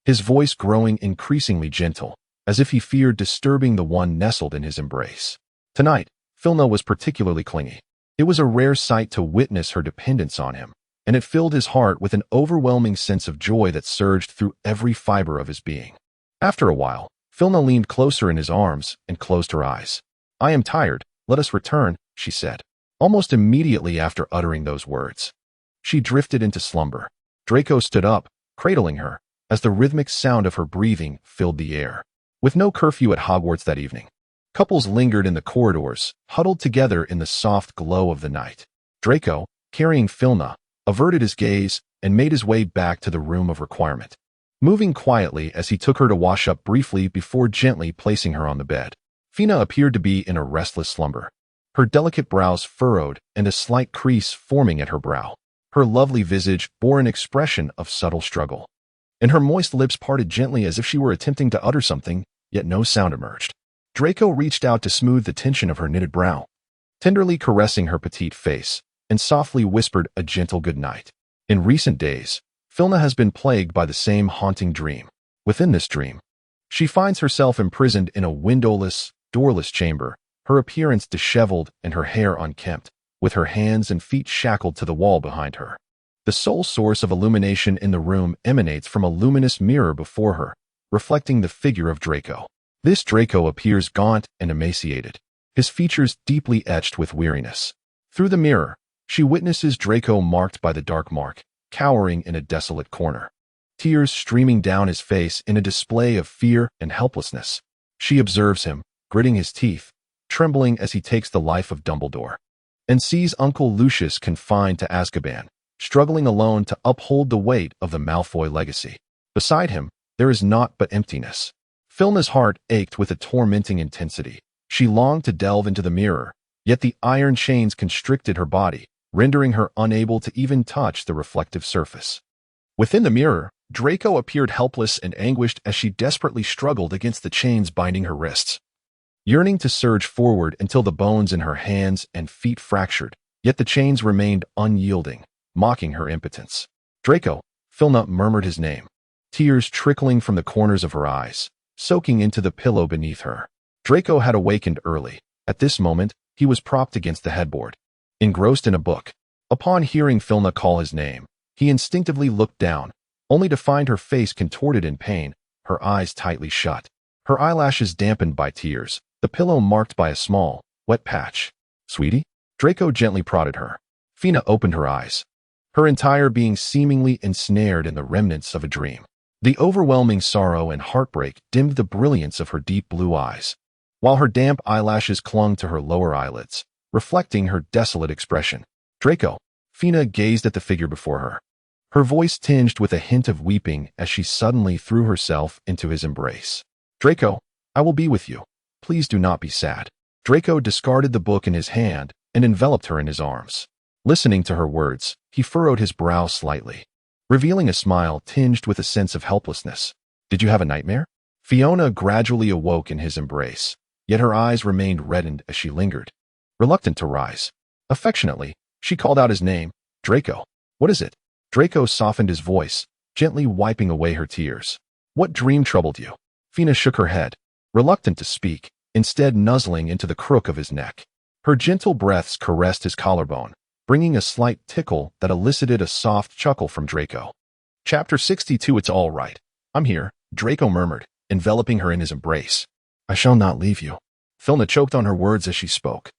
his voice growing increasingly gentle, as if he feared disturbing the one nestled in his embrace. Tonight, Filna was particularly clingy. It was a rare sight to witness her dependence on him, and it filled his heart with an overwhelming sense of joy that surged through every fiber of his being. After a while, Filna leaned closer in his arms and closed her eyes. "I am tired, let us return," she said. Almost immediately after uttering those words, she drifted into slumber. Draco stood up, cradling her, as the rhythmic sound of her breathing filled the air. With no curfew at Hogwarts that evening, couples lingered in the corridors, huddled together in the soft glow of the night. Draco, carrying Filna, averted his gaze and made his way back to the room of requirement, moving quietly as he took her to wash up briefly before gently placing her on the bed. Fina appeared to be in a restless slumber, her delicate brows furrowed and a slight crease forming at her brow. Her lovely visage bore an expression of subtle struggle, and her moist lips parted gently as if she were attempting to utter something, yet no sound emerged. Draco reached out to smooth the tension of her knitted brow, tenderly caressing her petite face, and softly whispered a gentle good night. In recent days, Filna has been plagued by the same haunting dream. Within this dream, she finds herself imprisoned in a windowless, doorless chamber, her appearance disheveled and her hair unkempt, with her hands and feet shackled to the wall behind her. The sole source of illumination in the room emanates from a luminous mirror before her, reflecting the figure of Draco. This Draco appears gaunt and emaciated, his features deeply etched with weariness. Through the mirror, she witnesses Draco marked by the dark mark, cowering in a desolate corner, tears streaming down his face in a display of fear and helplessness. She observes him, gritting his teeth, trembling as he takes the life of Dumbledore, and sees Uncle Lucius confined to Azkaban, struggling alone to uphold the weight of the Malfoy legacy. Beside him, there is naught but emptiness. Filna's heart ached with a tormenting intensity. She longed to delve into the mirror, yet the iron chains constricted her body, rendering her unable to even touch the reflective surface. Within the mirror, Draco appeared helpless and anguished as she desperately struggled against the chains binding her wrists, yearning to surge forward until the bones in her hands and feet fractured, yet the chains remained unyielding, mocking her impotence. "Draco," Filna murmured his name, tears trickling from the corners of her eyes, soaking into the pillow beneath her. Draco had awakened early. At this moment, he was propped against the headboard, engrossed in a book. Upon hearing Filna call his name, he instinctively looked down, only to find her face contorted in pain, her eyes tightly shut, her eyelashes dampened by tears, the pillow marked by a small, wet patch. "Sweetie?" Draco gently prodded her. Fina opened her eyes, her entire being seemingly ensnared in the remnants of a dream. The overwhelming sorrow and heartbreak dimmed the brilliance of her deep blue eyes, while her damp eyelashes clung to her lower eyelids, reflecting her desolate expression. Draco. Fina gazed at the figure before her, her voice tinged with a hint of weeping as she suddenly threw herself into his embrace. Draco, I will be with you. Please do not be sad. Draco discarded the book in his hand and enveloped her in his arms. Listening to her words, he furrowed his brow slightly, revealing a smile tinged with a sense of helplessness. Did you have a nightmare? Fiona gradually awoke in his embrace, yet her eyes remained reddened as she lingered, reluctant to rise. Affectionately, she called out his name. Draco. What is it? Draco softened his voice, gently wiping away her tears. What dream troubled you? Fina shook her head, reluctant to speak, instead nuzzling into the crook of his neck. Her gentle breaths caressed his collarbone, bringing a slight tickle that elicited a soft chuckle from Draco. Chapter 62. It's all right. I'm here, Draco murmured, enveloping her in his embrace. I shall not leave you. Filna choked on her words as she spoke.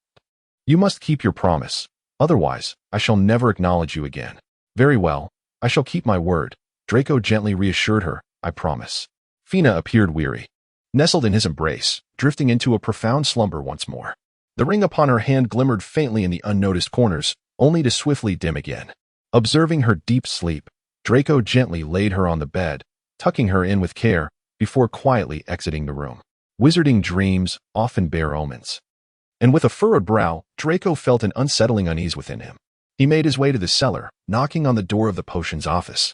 You must keep your promise. Otherwise, I shall never acknowledge you again. Very well, I shall keep my word, Draco gently reassured her. I promise. Fina appeared weary, nestled in his embrace, drifting into a profound slumber once more. The ring upon her hand glimmered faintly in the unnoticed corners, only to swiftly dim again. Observing her deep sleep, Draco gently laid her on the bed, tucking her in with care, before quietly exiting the room. Wizarding dreams often bear omens. And with a furrowed brow, Draco felt an unsettling unease within him. He made his way to the cellar, knocking on the door of the potions office.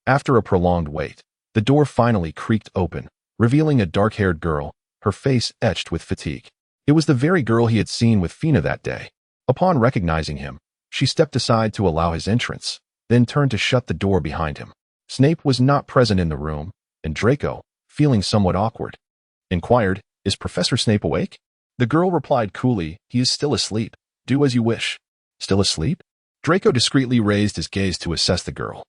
After a prolonged wait, the door finally creaked open, revealing a dark-haired girl, her face etched with fatigue. It was the very girl he had seen with Fina that day. Upon recognizing him, she stepped aside to allow his entrance, then turned to shut the door behind him. Snape was not present in the room, and Draco, feeling somewhat awkward, inquired, "Is Professor Snape awake?" The girl replied coolly, "He is still asleep. Do as you wish." Still asleep? Draco discreetly raised his gaze to assess the girl.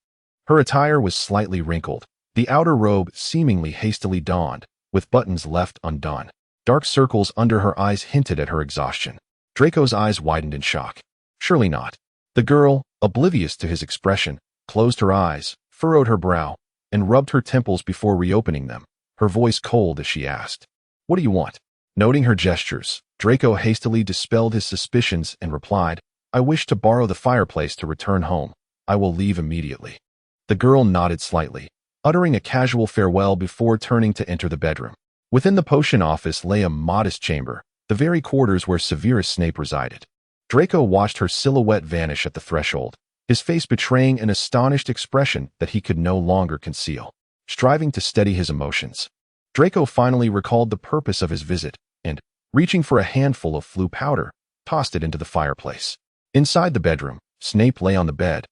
Her attire was slightly wrinkled, the outer robe seemingly hastily donned, with buttons left undone. Dark circles under her eyes hinted at her exhaustion. Draco's eyes widened in shock. Surely not. The girl, oblivious to his expression, closed her eyes, furrowed her brow, and rubbed her temples before reopening them, her voice cold as she asked, "What do you want?" Noting her gestures, Draco hastily dispelled his suspicions and replied, "I wish to borrow the fireplace to return home. I will leave immediately." The girl nodded slightly, uttering a casual farewell before turning to enter the bedroom. Within the potion office lay a modest chamber, the very quarters where Severus Snape resided. Draco watched her silhouette vanish at the threshold, his face betraying an astonished expression that he could no longer conceal. Striving to steady his emotions, Draco finally recalled the purpose of his visit and, reaching for a handful of flue powder, tossed it into the fireplace. Inside the bedroom, Snape lay on the bed,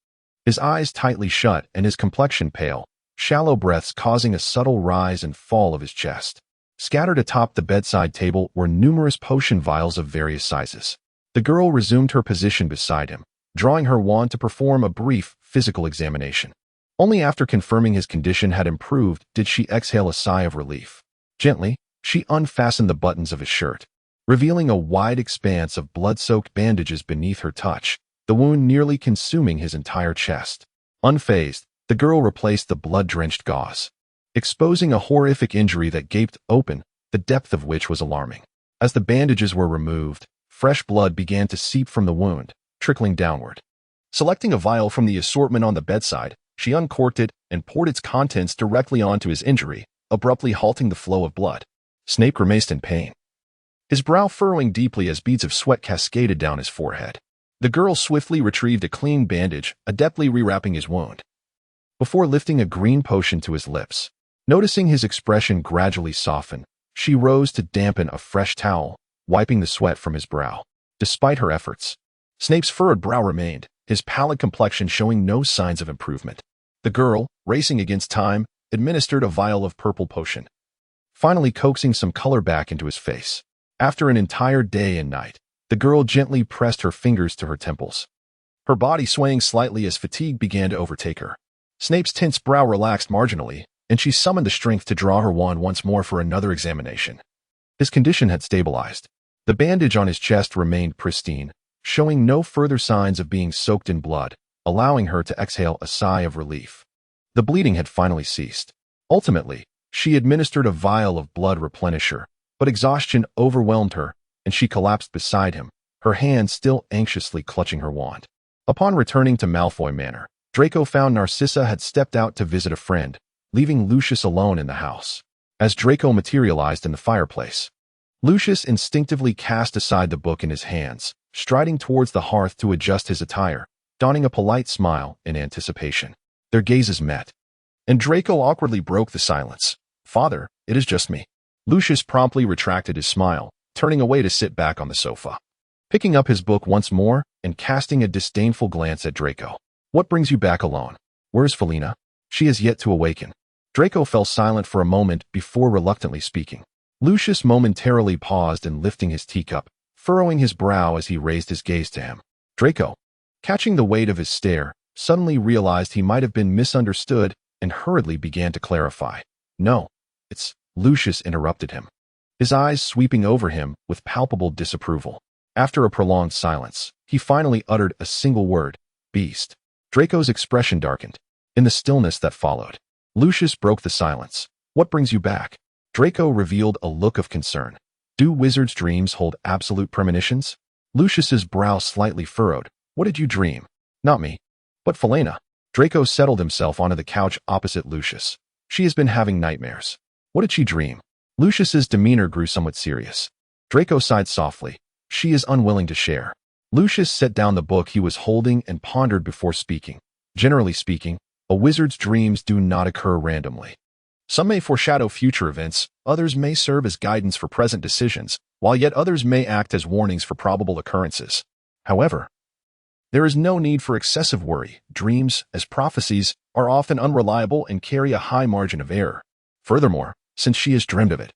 his eyes tightly shut and his complexion pale, shallow breaths causing a subtle rise and fall of his chest. Scattered atop the bedside table were numerous potion vials of various sizes. The girl resumed her position beside him, drawing her wand to perform a brief physical examination. Only after confirming his condition had improved did she exhale a sigh of relief. Gently, she unfastened the buttons of his shirt, revealing a wide expanse of blood-soaked bandages beneath her touch, the wound nearly consuming his entire chest. Unfazed, the girl replaced the blood-drenched gauze, exposing a horrific injury that gaped open, the depth of which was alarming. As the bandages were removed, fresh blood began to seep from the wound, trickling downward. Selecting a vial from the assortment on the bedside, she uncorked it and poured its contents directly onto his injury, abruptly halting the flow of blood. Snape grimaced in pain, his brow furrowing deeply as beads of sweat cascaded down his forehead. The girl swiftly retrieved a clean bandage, adeptly rewrapping his wound, before lifting a green potion to his lips. Noticing his expression gradually soften, she rose to dampen a fresh towel, wiping the sweat from his brow. Despite her efforts, Snape's furrowed brow remained, his pallid complexion showing no signs of improvement. The girl, racing against time, administered a vial of purple potion, finally coaxing some color back into his face. After an entire day and night, the girl gently pressed her fingers to her temples, her body swaying slightly as fatigue began to overtake her. Snape's tense brow relaxed marginally, and she summoned the strength to draw her wand once more for another examination. His condition had stabilized. The bandage on his chest remained pristine, showing no further signs of being soaked in blood, allowing her to exhale a sigh of relief. The bleeding had finally ceased. Ultimately, she administered a vial of blood replenisher, but exhaustion overwhelmed her, and she collapsed beside him, her hand still anxiously clutching her wand. Upon returning to Malfoy Manor, Draco found Narcissa had stepped out to visit a friend, leaving Lucius alone in the house. As Draco materialized in the fireplace, Lucius instinctively cast aside the book in his hands, striding towards the hearth to adjust his attire, donning a polite smile in anticipation. Their gazes met, and Draco awkwardly broke the silence. "Father, it is just me." Lucius promptly retracted his smile, turning away to sit back on the sofa. Picking up his book once more and casting a disdainful glance at Draco. "What brings you back alone? Where's Felina? She has yet to awaken." Draco fell silent for a moment before reluctantly speaking. Lucius momentarily paused and lifting his teacup, furrowing his brow as he raised his gaze to him. Draco, catching the weight of his stare, suddenly realized he might have been misunderstood and hurriedly began to clarify. "No, it's—" Lucius interrupted him, his eyes sweeping over him with palpable disapproval. After a prolonged silence, he finally uttered a single word, "Beast." Draco's expression darkened. In the stillness that followed, Lucius broke the silence. "What brings you back?" Draco revealed a look of concern. "Do wizards' dreams hold absolute premonitions?" Lucius's brow slightly furrowed. "What did you dream?" "Not me, but Felina." Draco settled himself onto the couch opposite Lucius. "She has been having nightmares." "What did she dream?" Lucius's demeanor grew somewhat serious. Draco sighed softly. "She is unwilling to share." Lucius set down the book he was holding and pondered before speaking. "Generally speaking, a wizard's dreams do not occur randomly. Some may foreshadow future events, others may serve as guidance for present decisions, while yet others may act as warnings for probable occurrences. However, there is no need for excessive worry. Dreams, as prophecies, are often unreliable and carry a high margin of error. Furthermore, since she has dreamed of it,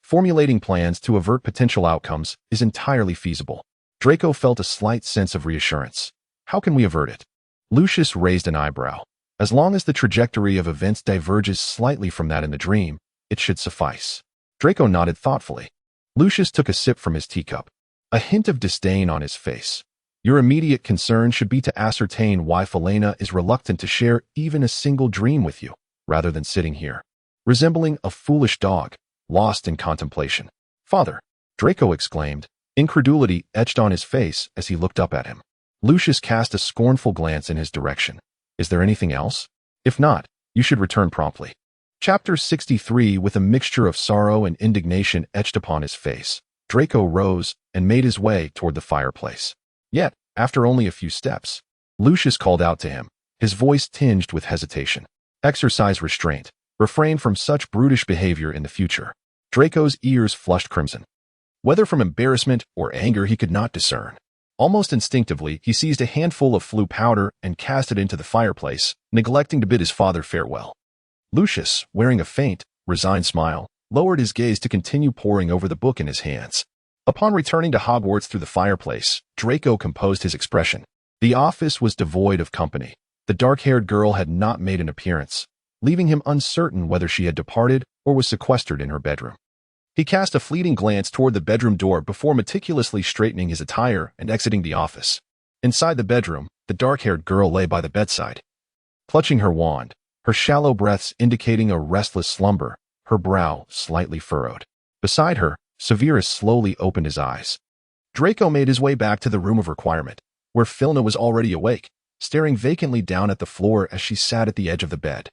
formulating plans to avert potential outcomes is entirely feasible." Draco felt a slight sense of reassurance. "How can we avert it?" Lucius raised an eyebrow. "As long as the trajectory of events diverges slightly from that in the dream, it should suffice." Draco nodded thoughtfully. Lucius took a sip from his teacup, a hint of disdain on his face. "Your immediate concern should be to ascertain why Felina is reluctant to share even a single dream with you, rather than sitting here, resembling a foolish dog, lost in contemplation." "Father!" Draco exclaimed, incredulity etched on his face as he looked up at him. Lucius cast a scornful glance in his direction. "Is there anything else? If not, you should return promptly." Chapter 63. With a mixture of sorrow and indignation etched upon his face, Draco rose and made his way toward the fireplace. Yet, after only a few steps, Lucius called out to him, his voice tinged with hesitation. "Exercise restraint. Refrain from such brutish behavior in the future." Draco's ears flushed crimson. Whether from embarrassment or anger he could not discern. Almost instinctively, he seized a handful of flue powder and cast it into the fireplace, neglecting to bid his father farewell. Lucius, wearing a faint, resigned smile, lowered his gaze to continue poring over the book in his hands. Upon returning to Hogwarts through the fireplace, Draco composed his expression. The office was devoid of company. The dark-haired girl had not made an appearance, leaving him uncertain whether she had departed or was sequestered in her bedroom. He cast a fleeting glance toward the bedroom door before meticulously straightening his attire and exiting the office. Inside the bedroom, the dark-haired girl lay by the bedside, clutching her wand, her shallow breaths indicating a restless slumber, her brow slightly furrowed. Beside her, Severus slowly opened his eyes. Draco made his way back to the room of requirement, where Felina was already awake, staring vacantly down at the floor as she sat at the edge of the bed.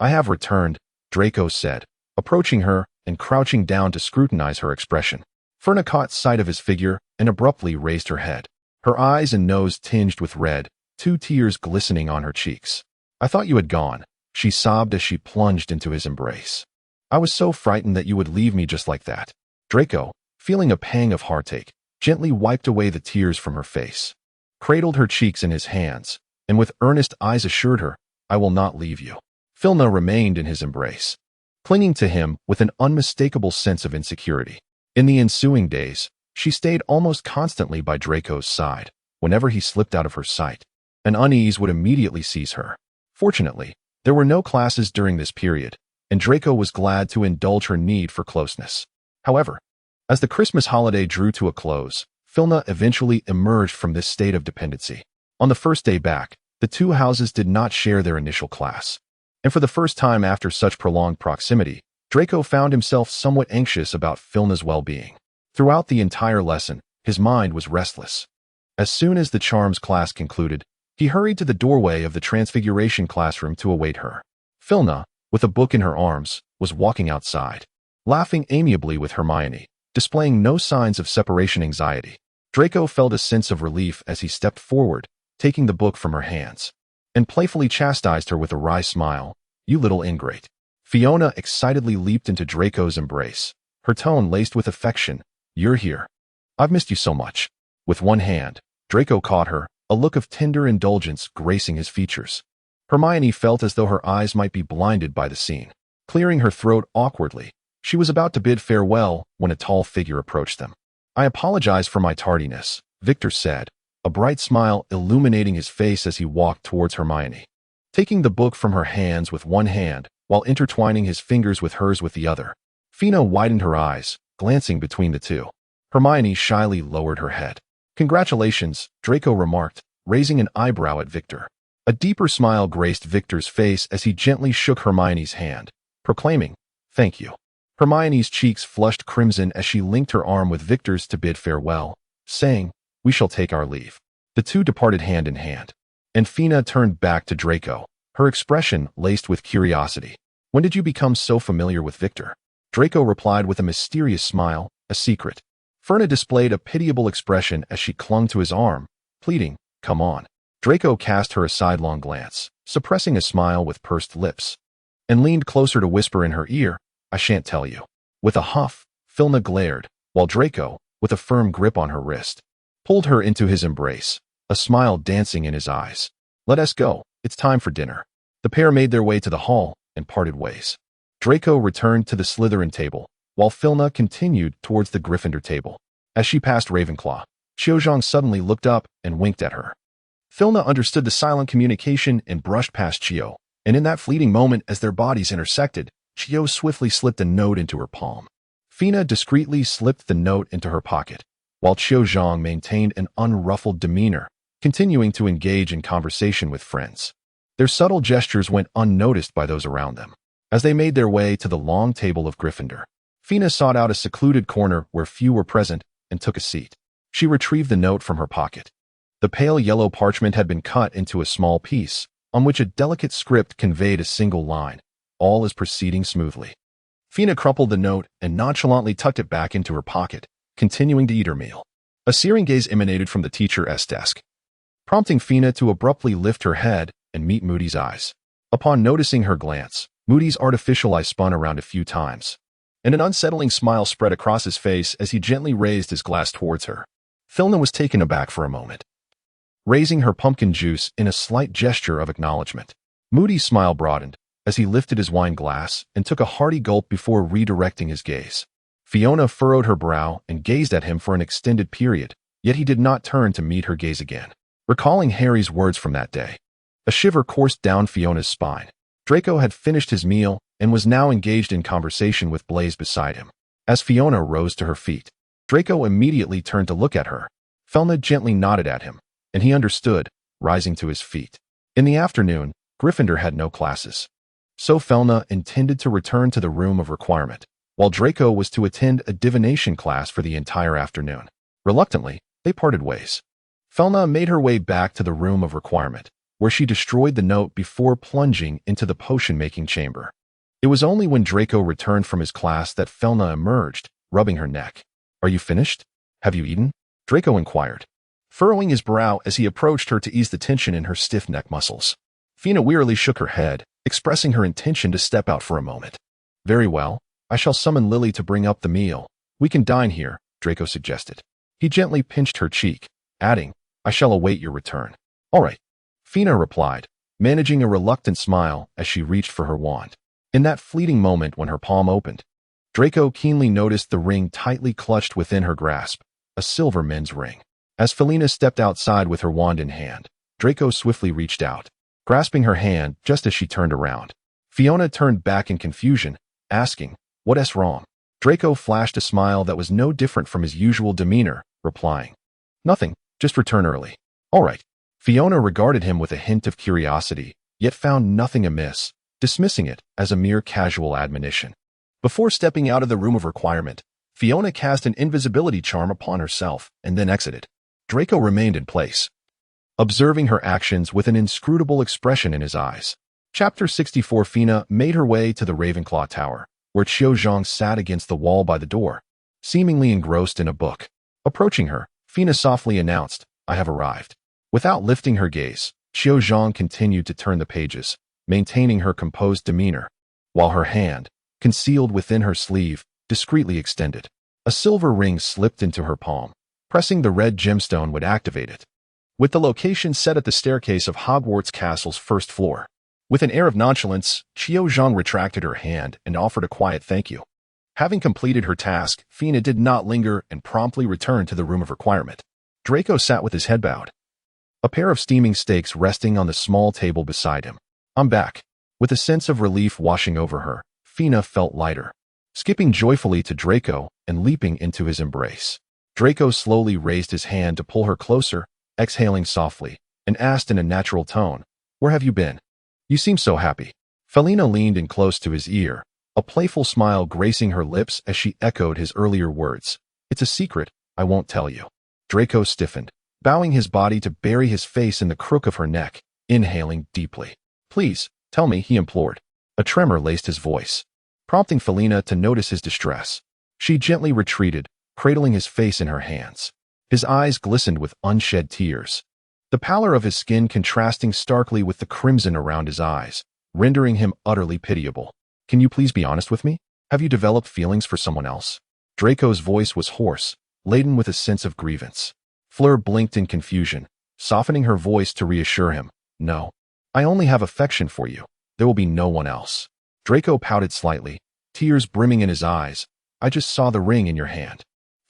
"I have returned," Draco said, approaching her and crouching down to scrutinize her expression. Felina caught sight of his figure and abruptly raised her head, her eyes and nose tinged with red, 2 tears glistening on her cheeks. "I thought you had gone," she sobbed as she plunged into his embrace. "I was so frightened that you would leave me just like that." Draco, feeling a pang of heartache, gently wiped away the tears from her face, cradled her cheeks in his hands, and with earnest eyes assured her, "I will not leave you." Felina remained in his embrace, clinging to him with an unmistakable sense of insecurity. In the ensuing days, she stayed almost constantly by Draco's side. Whenever he slipped out of her sight, an unease would immediately seize her. Fortunately, there were no classes during this period, and Draco was glad to indulge her need for closeness. However, as the Christmas holiday drew to a close, Felina eventually emerged from this state of dependency. On the first day back, The two houses did not share their initial class. And for the first time after such prolonged proximity, Draco found himself somewhat anxious about Filna's well-being. Throughout the entire lesson, his mind was restless. As soon as the charms class concluded, he hurried to the doorway of the transfiguration classroom to await her. Filna, with a book in her arms, was walking outside, laughing amiably with Hermione, displaying no signs of separation anxiety. Draco felt a sense of relief as he stepped forward, taking the book from her hands, and playfully chastised her with a wry smile. "You little ingrate." Fiona excitedly leaped into Draco's embrace, her tone laced with affection. "You're here. I've missed you so much." With one hand, Draco caught her, a look of tender indulgence gracing his features. Hermione felt as though her eyes might be blinded by the scene. Clearing her throat awkwardly, she was about to bid farewell when a tall figure approached them. "I apologize for my tardiness," Victor said, a bright smile illuminating his face as he walked towards Hermione. Taking the book from her hands with one hand, while intertwining his fingers with hers with the other, Fina widened her eyes, glancing between the two. Hermione shyly lowered her head. "Congratulations," Draco remarked, raising an eyebrow at Victor. A deeper smile graced Victor's face as he gently shook Hermione's hand, proclaiming, "Thank you." Hermione's cheeks flushed crimson as she linked her arm with Victor's to bid farewell, saying, "We shall take our leave." The two departed hand in hand, and Fina turned back to Draco, her expression laced with curiosity. "When did you become so familiar with Victor?" Draco replied with a mysterious smile, "A secret." Fina displayed a pitiable expression as she clung to his arm, pleading, "Come on." Draco cast her a sidelong glance, suppressing a smile with pursed lips, and leaned closer to whisper in her ear, "I shan't tell you." With a huff, Filna glared, while Draco, with a firm grip on her wrist, pulled her into his embrace, a smile dancing in his eyes. "Let us go, it's time for dinner." The pair made their way to the hall and parted ways. Draco returned to the Slytherin table, while Filna continued towards the Gryffindor table. As she passed Ravenclaw, Xiaozhang suddenly looked up and winked at her. Filna understood the silent communication and brushed past Chio, and in that fleeting moment as their bodies intersected, Chio swiftly slipped a note into her palm. Fina discreetly slipped the note into her pocket, while Xiaozhang maintained an unruffled demeanor, continuing to engage in conversation with friends. Their subtle gestures went unnoticed by those around them. As they made their way to the long table of Gryffindor, Fina sought out a secluded corner where few were present and took a seat. She retrieved the note from her pocket. The pale yellow parchment had been cut into a small piece, on which a delicate script conveyed a single line. All is proceeding smoothly. Fina crumpled the note and nonchalantly tucked it back into her pocket, continuing to eat her meal. A searing gaze emanated from the teacher's desk, prompting Fina to abruptly lift her head and meet Moody's eyes. Upon noticing her glance, Moody's artificial eye spun around a few times, and an unsettling smile spread across his face as he gently raised his glass towards her. Filna was taken aback for a moment, raising her pumpkin juice in a slight gesture of acknowledgement. Moody's smile broadened as he lifted his wine glass and took a hearty gulp before redirecting his gaze. Fiona furrowed her brow and gazed at him for an extended period, yet he did not turn to meet her gaze again. Recalling Harry's words from that day, a shiver coursed down Fiona's spine. Draco had finished his meal and was now engaged in conversation with Blaise beside him. As Fiona rose to her feet, Draco immediately turned to look at her. Filna gently nodded at him, and he understood, rising to his feet. In the afternoon, Gryffindor had no classes, so Filna intended to return to the room of requirement, while Draco was to attend a divination class for the entire afternoon. Reluctantly, they parted ways. Filna made her way back to the room of requirement, where she destroyed the note before plunging into the potion-making chamber. It was only when Draco returned from his class that Filna emerged, rubbing her neck. "Are you finished? Have you eaten?" Draco inquired, furrowing his brow as he approached her to ease the tension in her stiff neck muscles. Fina wearily shook her head, expressing her intention to step out for a moment. "Very well, I shall summon Lily to bring up the meal. We can dine here," Draco suggested. He gently pinched her cheek, adding, "I shall await your return." "All right," Fina replied, managing a reluctant smile as she reached for her wand. In that fleeting moment when her palm opened, Draco keenly noticed the ring tightly clutched within her grasp, a silver men's ring. As Felina stepped outside with her wand in hand, Draco swiftly reached out, grasping her hand just as she turned around. Fiona turned back in confusion, asking, "What's wrong?" Draco flashed a smile that was no different from his usual demeanor, replying, "Nothing, just return early." "All right." Fiona regarded him with a hint of curiosity, yet found nothing amiss, dismissing it as a mere casual admonition. Before stepping out of the room of requirement, Fiona cast an invisibility charm upon herself and then exited. Draco remained in place, observing her actions with an inscrutable expression in his eyes. Chapter 64. Fiona made her way to the Ravenclaw Tower, where Qiu Zhang sat against the wall by the door, seemingly engrossed in a book. Approaching her, Fiona softly announced, "I have arrived." Without lifting her gaze, Qiu Zhang continued to turn the pages, maintaining her composed demeanor, while her hand, concealed within her sleeve, discreetly extended. A silver ring slipped into her palm. Pressing the red gemstone would activate it. With the location set at the staircase of Hogwarts Castle's first floor. With an air of nonchalance, Qiu Zhang retracted her hand and offered a quiet thank you. Having completed her task, Fiona did not linger and promptly returned to the room of requirement. Draco sat with his head bowed, a pair of steaming steaks resting on the small table beside him. "I'm back." With a sense of relief washing over her, Fiona felt lighter, skipping joyfully to Draco and leaping into his embrace. Draco slowly raised his hand to pull her closer, exhaling softly, and asked in a natural tone, "Where have you been? You seem so happy." Felina leaned in close to his ear, a playful smile gracing her lips as she echoed his earlier words. "It's a secret, I won't tell you." Draco stiffened, bowing his body to bury his face in the crook of her neck, inhaling deeply. "Please, tell me," he implored. A tremor laced his voice, prompting Felina to notice his distress. She gently retreated, cradling his face in her hands. His eyes glistened with unshed tears, the pallor of his skin contrasting starkly with the crimson around his eyes, rendering him utterly pitiable. "Can you please be honest with me? Have you developed feelings for someone else?" Draco's voice was hoarse, laden with a sense of grievance. Fleur blinked in confusion, softening her voice to reassure him. "No. I only have affection for you. There will be no one else." Draco pouted slightly, tears brimming in his eyes. "I just saw the ring in your hand."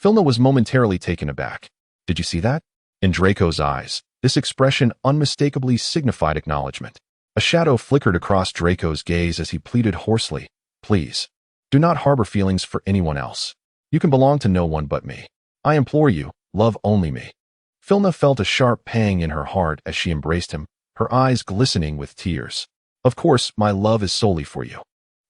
Filna was momentarily taken aback. "Did you see that?" In Draco's eyes, this expression unmistakably signified acknowledgement. A shadow flickered across Draco's gaze as he pleaded hoarsely, "Please, do not harbor feelings for anyone else. You can belong to no one but me. I implore you, love only me." Filna felt a sharp pang in her heart as she embraced him, her eyes glistening with tears. "Of course, my love is solely for you."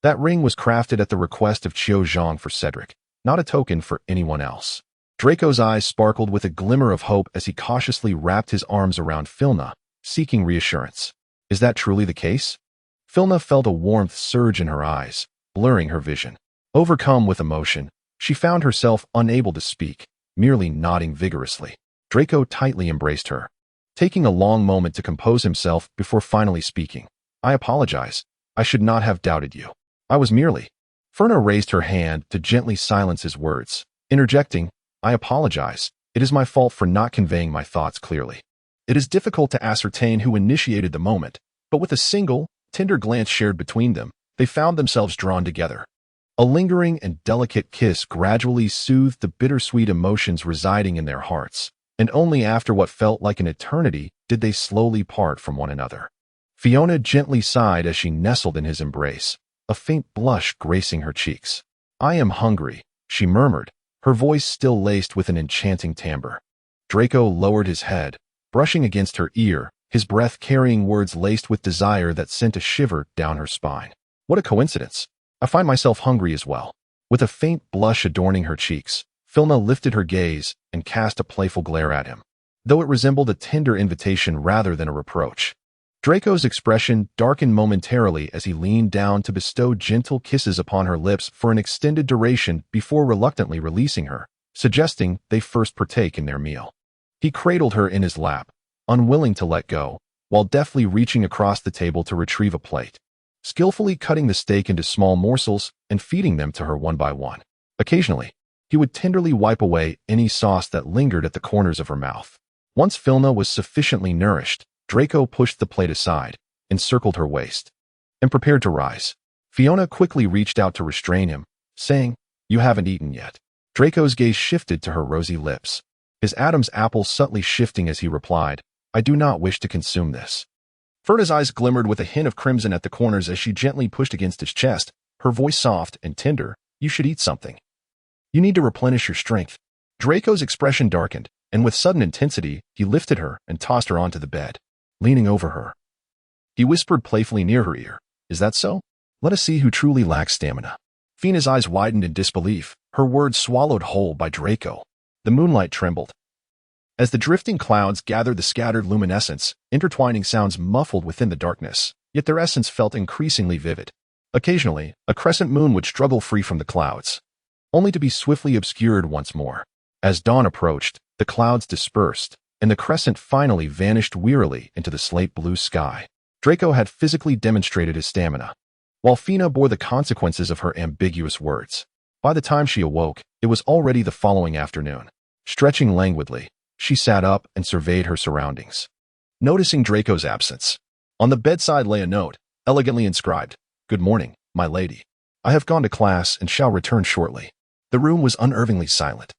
That ring was crafted at the request of Qiu Zhang for Cedric, not a token for anyone else. Draco's eyes sparkled with a glimmer of hope as he cautiously wrapped his arms around Filna, seeking reassurance. "Is that truly the case?" Filna felt a warmth surge in her eyes, blurring her vision. Overcome with emotion, she found herself unable to speak, merely nodding vigorously. Draco tightly embraced her, taking a long moment to compose himself before finally speaking. "I apologize. I should not have doubted you. I was merely—" Ferna raised her hand to gently silence his words, interjecting, "I apologize. It is my fault for not conveying my thoughts clearly." It is difficult to ascertain who initiated the moment, but with a single, tender glance shared between them, they found themselves drawn together. A lingering and delicate kiss gradually soothed the bittersweet emotions residing in their hearts, and only after what felt like an eternity did they slowly part from one another. Fiona gently sighed as she nestled in his embrace, a faint blush gracing her cheeks. "I am hungry," she murmured, her voice still laced with an enchanting timbre. Draco lowered his head, brushing against her ear, his breath carrying words laced with desire that sent a shiver down her spine. "What a coincidence. I find myself hungry as well." With a faint blush adorning her cheeks, Filna lifted her gaze and cast a playful glare at him, though it resembled a tender invitation rather than a reproach. Draco's expression darkened momentarily as he leaned down to bestow gentle kisses upon her lips for an extended duration before reluctantly releasing her, suggesting they first partake in their meal. He cradled her in his lap, unwilling to let go, while deftly reaching across the table to retrieve a plate, skillfully cutting the steak into small morsels and feeding them to her one by one. Occasionally, he would tenderly wipe away any sauce that lingered at the corners of her mouth. Once Filna was sufficiently nourished, Draco pushed the plate aside, encircled her waist, and prepared to rise. Fiona quickly reached out to restrain him, saying, "You haven't eaten yet." Draco's gaze shifted to her rosy lips, his Adam's apple subtly shifting as he replied, "I do not wish to consume this." Ferna's eyes glimmered with a hint of crimson at the corners as she gently pushed against his chest, her voice soft and tender. "You should eat something. You need to replenish your strength." Draco's expression darkened, and with sudden intensity, he lifted her and tossed her onto the bed. Leaning over her, he whispered playfully near her ear, "Is that so? Let us see who truly lacks stamina." Fina's eyes widened in disbelief, her words swallowed whole by Draco. The moonlight trembled. As the drifting clouds gathered the scattered luminescence, intertwining sounds muffled within the darkness, yet their essence felt increasingly vivid. Occasionally, a crescent moon would struggle free from the clouds, only to be swiftly obscured once more. As dawn approached, the clouds dispersed, and the crescent finally vanished wearily into the slate-blue sky. Draco had physically demonstrated his stamina, while Fina bore the consequences of her ambiguous words. By the time she awoke, it was already the following afternoon. Stretching languidly, she sat up and surveyed her surroundings. Noticing Draco's absence, on the bedside lay a note, elegantly inscribed, "Good morning, my lady. I have gone to class and shall return shortly." The room was unnervingly silent,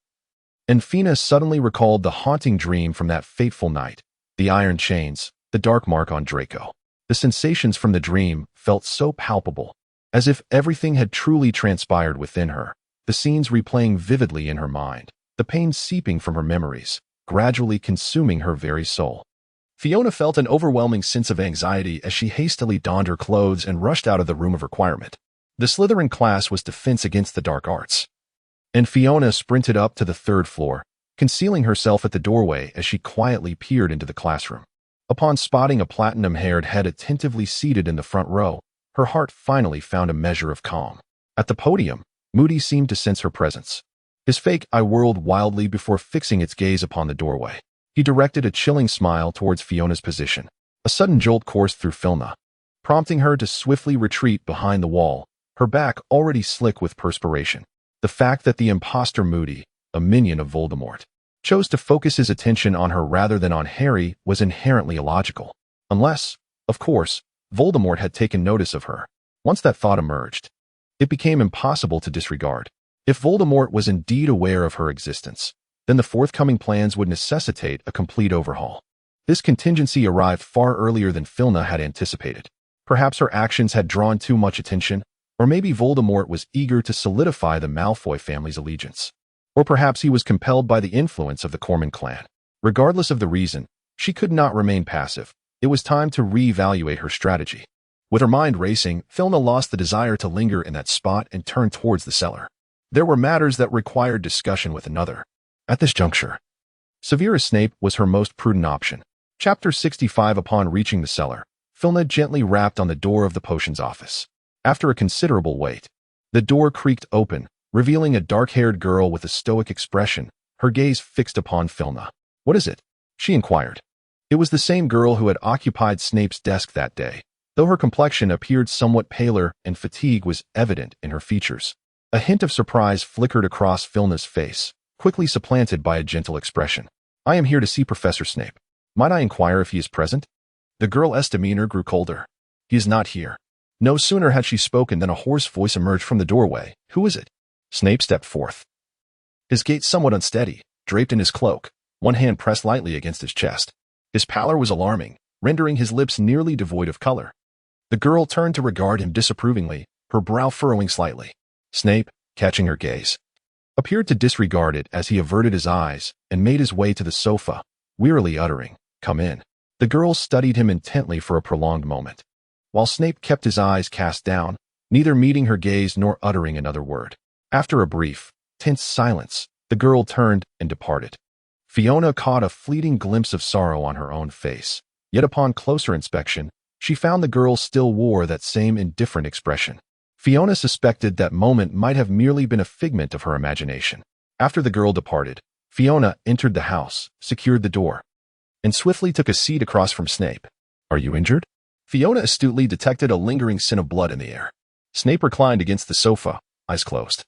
and Fina suddenly recalled the haunting dream from that fateful night. The iron chains, the dark mark on Draco. The sensations from the dream felt so palpable, as if everything had truly transpired within her, the scenes replaying vividly in her mind, the pain seeping from her memories, gradually consuming her very soul. Fiona felt an overwhelming sense of anxiety as she hastily donned her clothes and rushed out of the room of requirement. The Slytherin class was Defense Against the Dark Arts, and Fiona sprinted up to the third floor, concealing herself at the doorway as she quietly peered into the classroom. Upon spotting a platinum-haired head attentively seated in the front row, her heart finally found a measure of calm. At the podium, Moody seemed to sense her presence. His fake eye whirled wildly before fixing its gaze upon the doorway. He directed a chilling smile towards Fiona's position. A sudden jolt coursed through Fiona, prompting her to swiftly retreat behind the wall, her back already slick with perspiration. The fact that the imposter Moody, a minion of Voldemort, chose to focus his attention on her rather than on Harry was inherently illogical. Unless, of course, Voldemort had taken notice of her. Once that thought emerged, it became impossible to disregard. If Voldemort was indeed aware of her existence, then the forthcoming plans would necessitate a complete overhaul. This contingency arrived far earlier than Fiona had anticipated. Perhaps her actions had drawn too much attention, or maybe Voldemort was eager to solidify the Malfoy family's allegiance. Or perhaps he was compelled by the influence of the Corman clan. Regardless of the reason, she could not remain passive. It was time to reevaluate her strategy. With her mind racing, Fiona lost the desire to linger in that spot and turned towards the cellar. There were matters that required discussion with another. At this juncture, Severus Snape was her most prudent option. Chapter 65. Upon reaching the cellar, Fiona gently rapped on the door of the potions office. After a considerable wait, the door creaked open, revealing a dark-haired girl with a stoic expression, her gaze fixed upon Fiona. "What is it?" she inquired. It was the same girl who had occupied Snape's desk that day, though her complexion appeared somewhat paler and fatigue was evident in her features. A hint of surprise flickered across Fiona's face, quickly supplanted by a gentle expression. "I am here to see Professor Snape. Might I inquire if he is present?" The girl's demeanor grew colder. "He is not here." No sooner had she spoken than a hoarse voice emerged from the doorway. "Who is it?" Snape stepped forth, his gait somewhat unsteady, draped in his cloak, one hand pressed lightly against his chest. His pallor was alarming, rendering his lips nearly devoid of color. The girl turned to regard him disapprovingly, her brow furrowing slightly. Snape, catching her gaze, appeared to disregard it as he averted his eyes and made his way to the sofa, wearily uttering, "Come in." The girl studied him intently for a prolonged moment, while Snape kept his eyes cast down, neither meeting her gaze nor uttering another word. After a brief, tense silence, the girl turned and departed. Fiona caught a fleeting glimpse of sorrow on her own face, yet upon closer inspection, she found the girl still wore that same indifferent expression. Fiona suspected that moment might have merely been a figment of her imagination. After the girl departed, Fiona entered the house, secured the door, and swiftly took a seat across from Snape. "Are you injured?" Fiona astutely detected a lingering scent of blood in the air. Snape reclined against the sofa, eyes closed,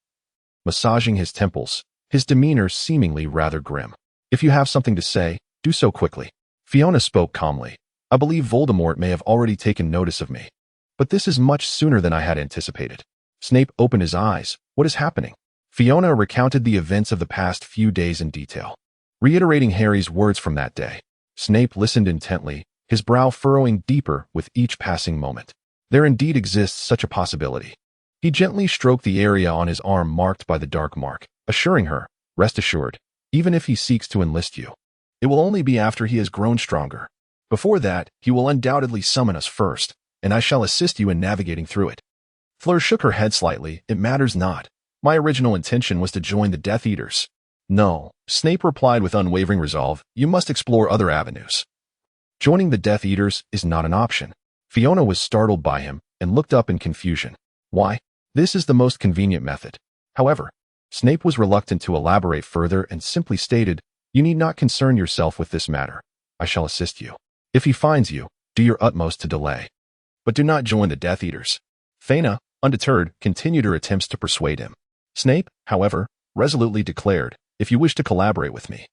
massaging his temples, his demeanor seemingly rather grim. "If you have something to say, do so quickly." Fiona spoke calmly. "I believe Voldemort may have already taken notice of me, but this is much sooner than I had anticipated." Snape opened his eyes. "What is happening?" Fiona recounted the events of the past few days in detail, reiterating Harry's words from that day. Snape listened intently, his brow furrowing deeper with each passing moment. There indeed exists such a possibility. He gently stroked the area on his arm marked by the dark mark, assuring her, "Rest assured, even if he seeks to enlist you, It will only be after he has grown stronger. Before that, he will undoubtedly summon us first, and I shall assist you in navigating through it." Fleur shook her head slightly. "It matters not. My original intention was to join the Death Eaters." "No," Snape replied with unwavering resolve. "You must explore other avenues. Joining the Death Eaters is not an option." Fiona was startled by him and looked up in confusion. "Why? This is the most convenient method." However, Snape was reluctant to elaborate further and simply stated, "You need not concern yourself with this matter. I shall assist you. If he finds you, do your utmost to delay. But do not join the Death Eaters." Fiona, undeterred, continued her attempts to persuade him. Snape, however, resolutely declared, "If you wish to collaborate with me,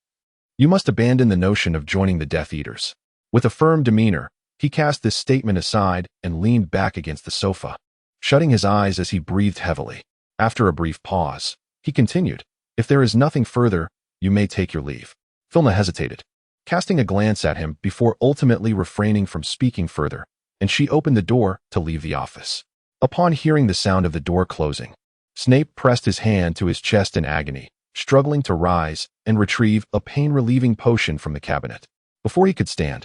you must abandon the notion of joining the Death Eaters." With a firm demeanor, he cast this statement aside and leaned back against the sofa, shutting his eyes as he breathed heavily. After a brief pause, he continued, "If there is nothing further, you may take your leave." Filna hesitated, casting a glance at him before ultimately refraining from speaking further, and she opened the door to leave the office. Upon hearing the sound of the door closing, Snape pressed his hand to his chest in agony, struggling to rise and retrieve a pain-relieving potion from the cabinet. Before he could stand,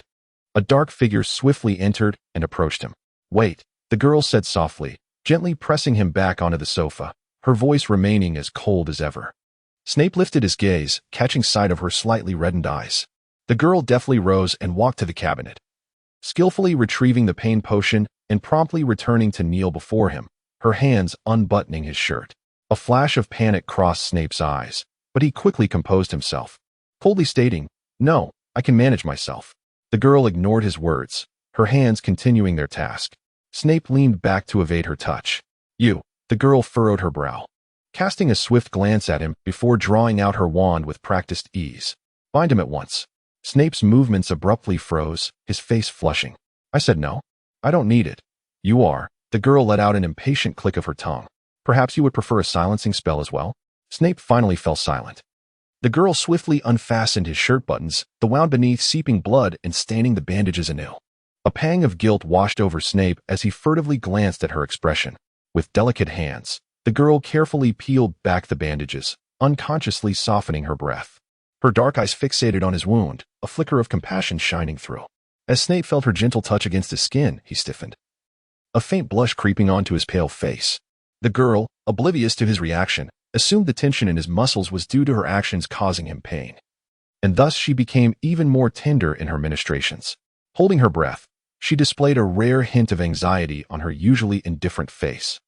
a dark figure swiftly entered and approached him. "Wait," the girl said softly, gently pressing him back onto the sofa, her voice remaining as cold as ever. Snape lifted his gaze, catching sight of her slightly reddened eyes. The girl deftly rose and walked to the cabinet, skillfully retrieving the pain potion and promptly returning to kneel before him, her hands unbuttoning his shirt. A flash of panic crossed Snape's eyes, but he quickly composed himself, coldly stating, "No, I can manage myself." The girl ignored his words, her hands continuing their task. Snape leaned back to evade her touch. "You," the girl furrowed her brow, casting a swift glance at him before drawing out her wand with practiced ease. "Bind him at once." Snape's movements abruptly froze, his face flushing. "I said no. I don't need it." "You are." The girl let out an impatient click of her tongue. "Perhaps you would prefer a silencing spell as well?" Snape finally fell silent. The girl swiftly unfastened his shirt buttons, the wound beneath seeping blood and staining the bandages anew. A pang of guilt washed over Snape as he furtively glanced at her expression. With delicate hands, the girl carefully peeled back the bandages, unconsciously softening her breath. Her dark eyes fixated on his wound, a flicker of compassion shining through. As Snape felt her gentle touch against his skin, he stiffened, a faint blush creeping onto his pale face. The girl, oblivious to his reaction, assumed the tension in his muscles was due to her actions causing him pain, and thus she became even more tender in her ministrations. Holding her breath, she displayed a rare hint of anxiety on her usually indifferent face,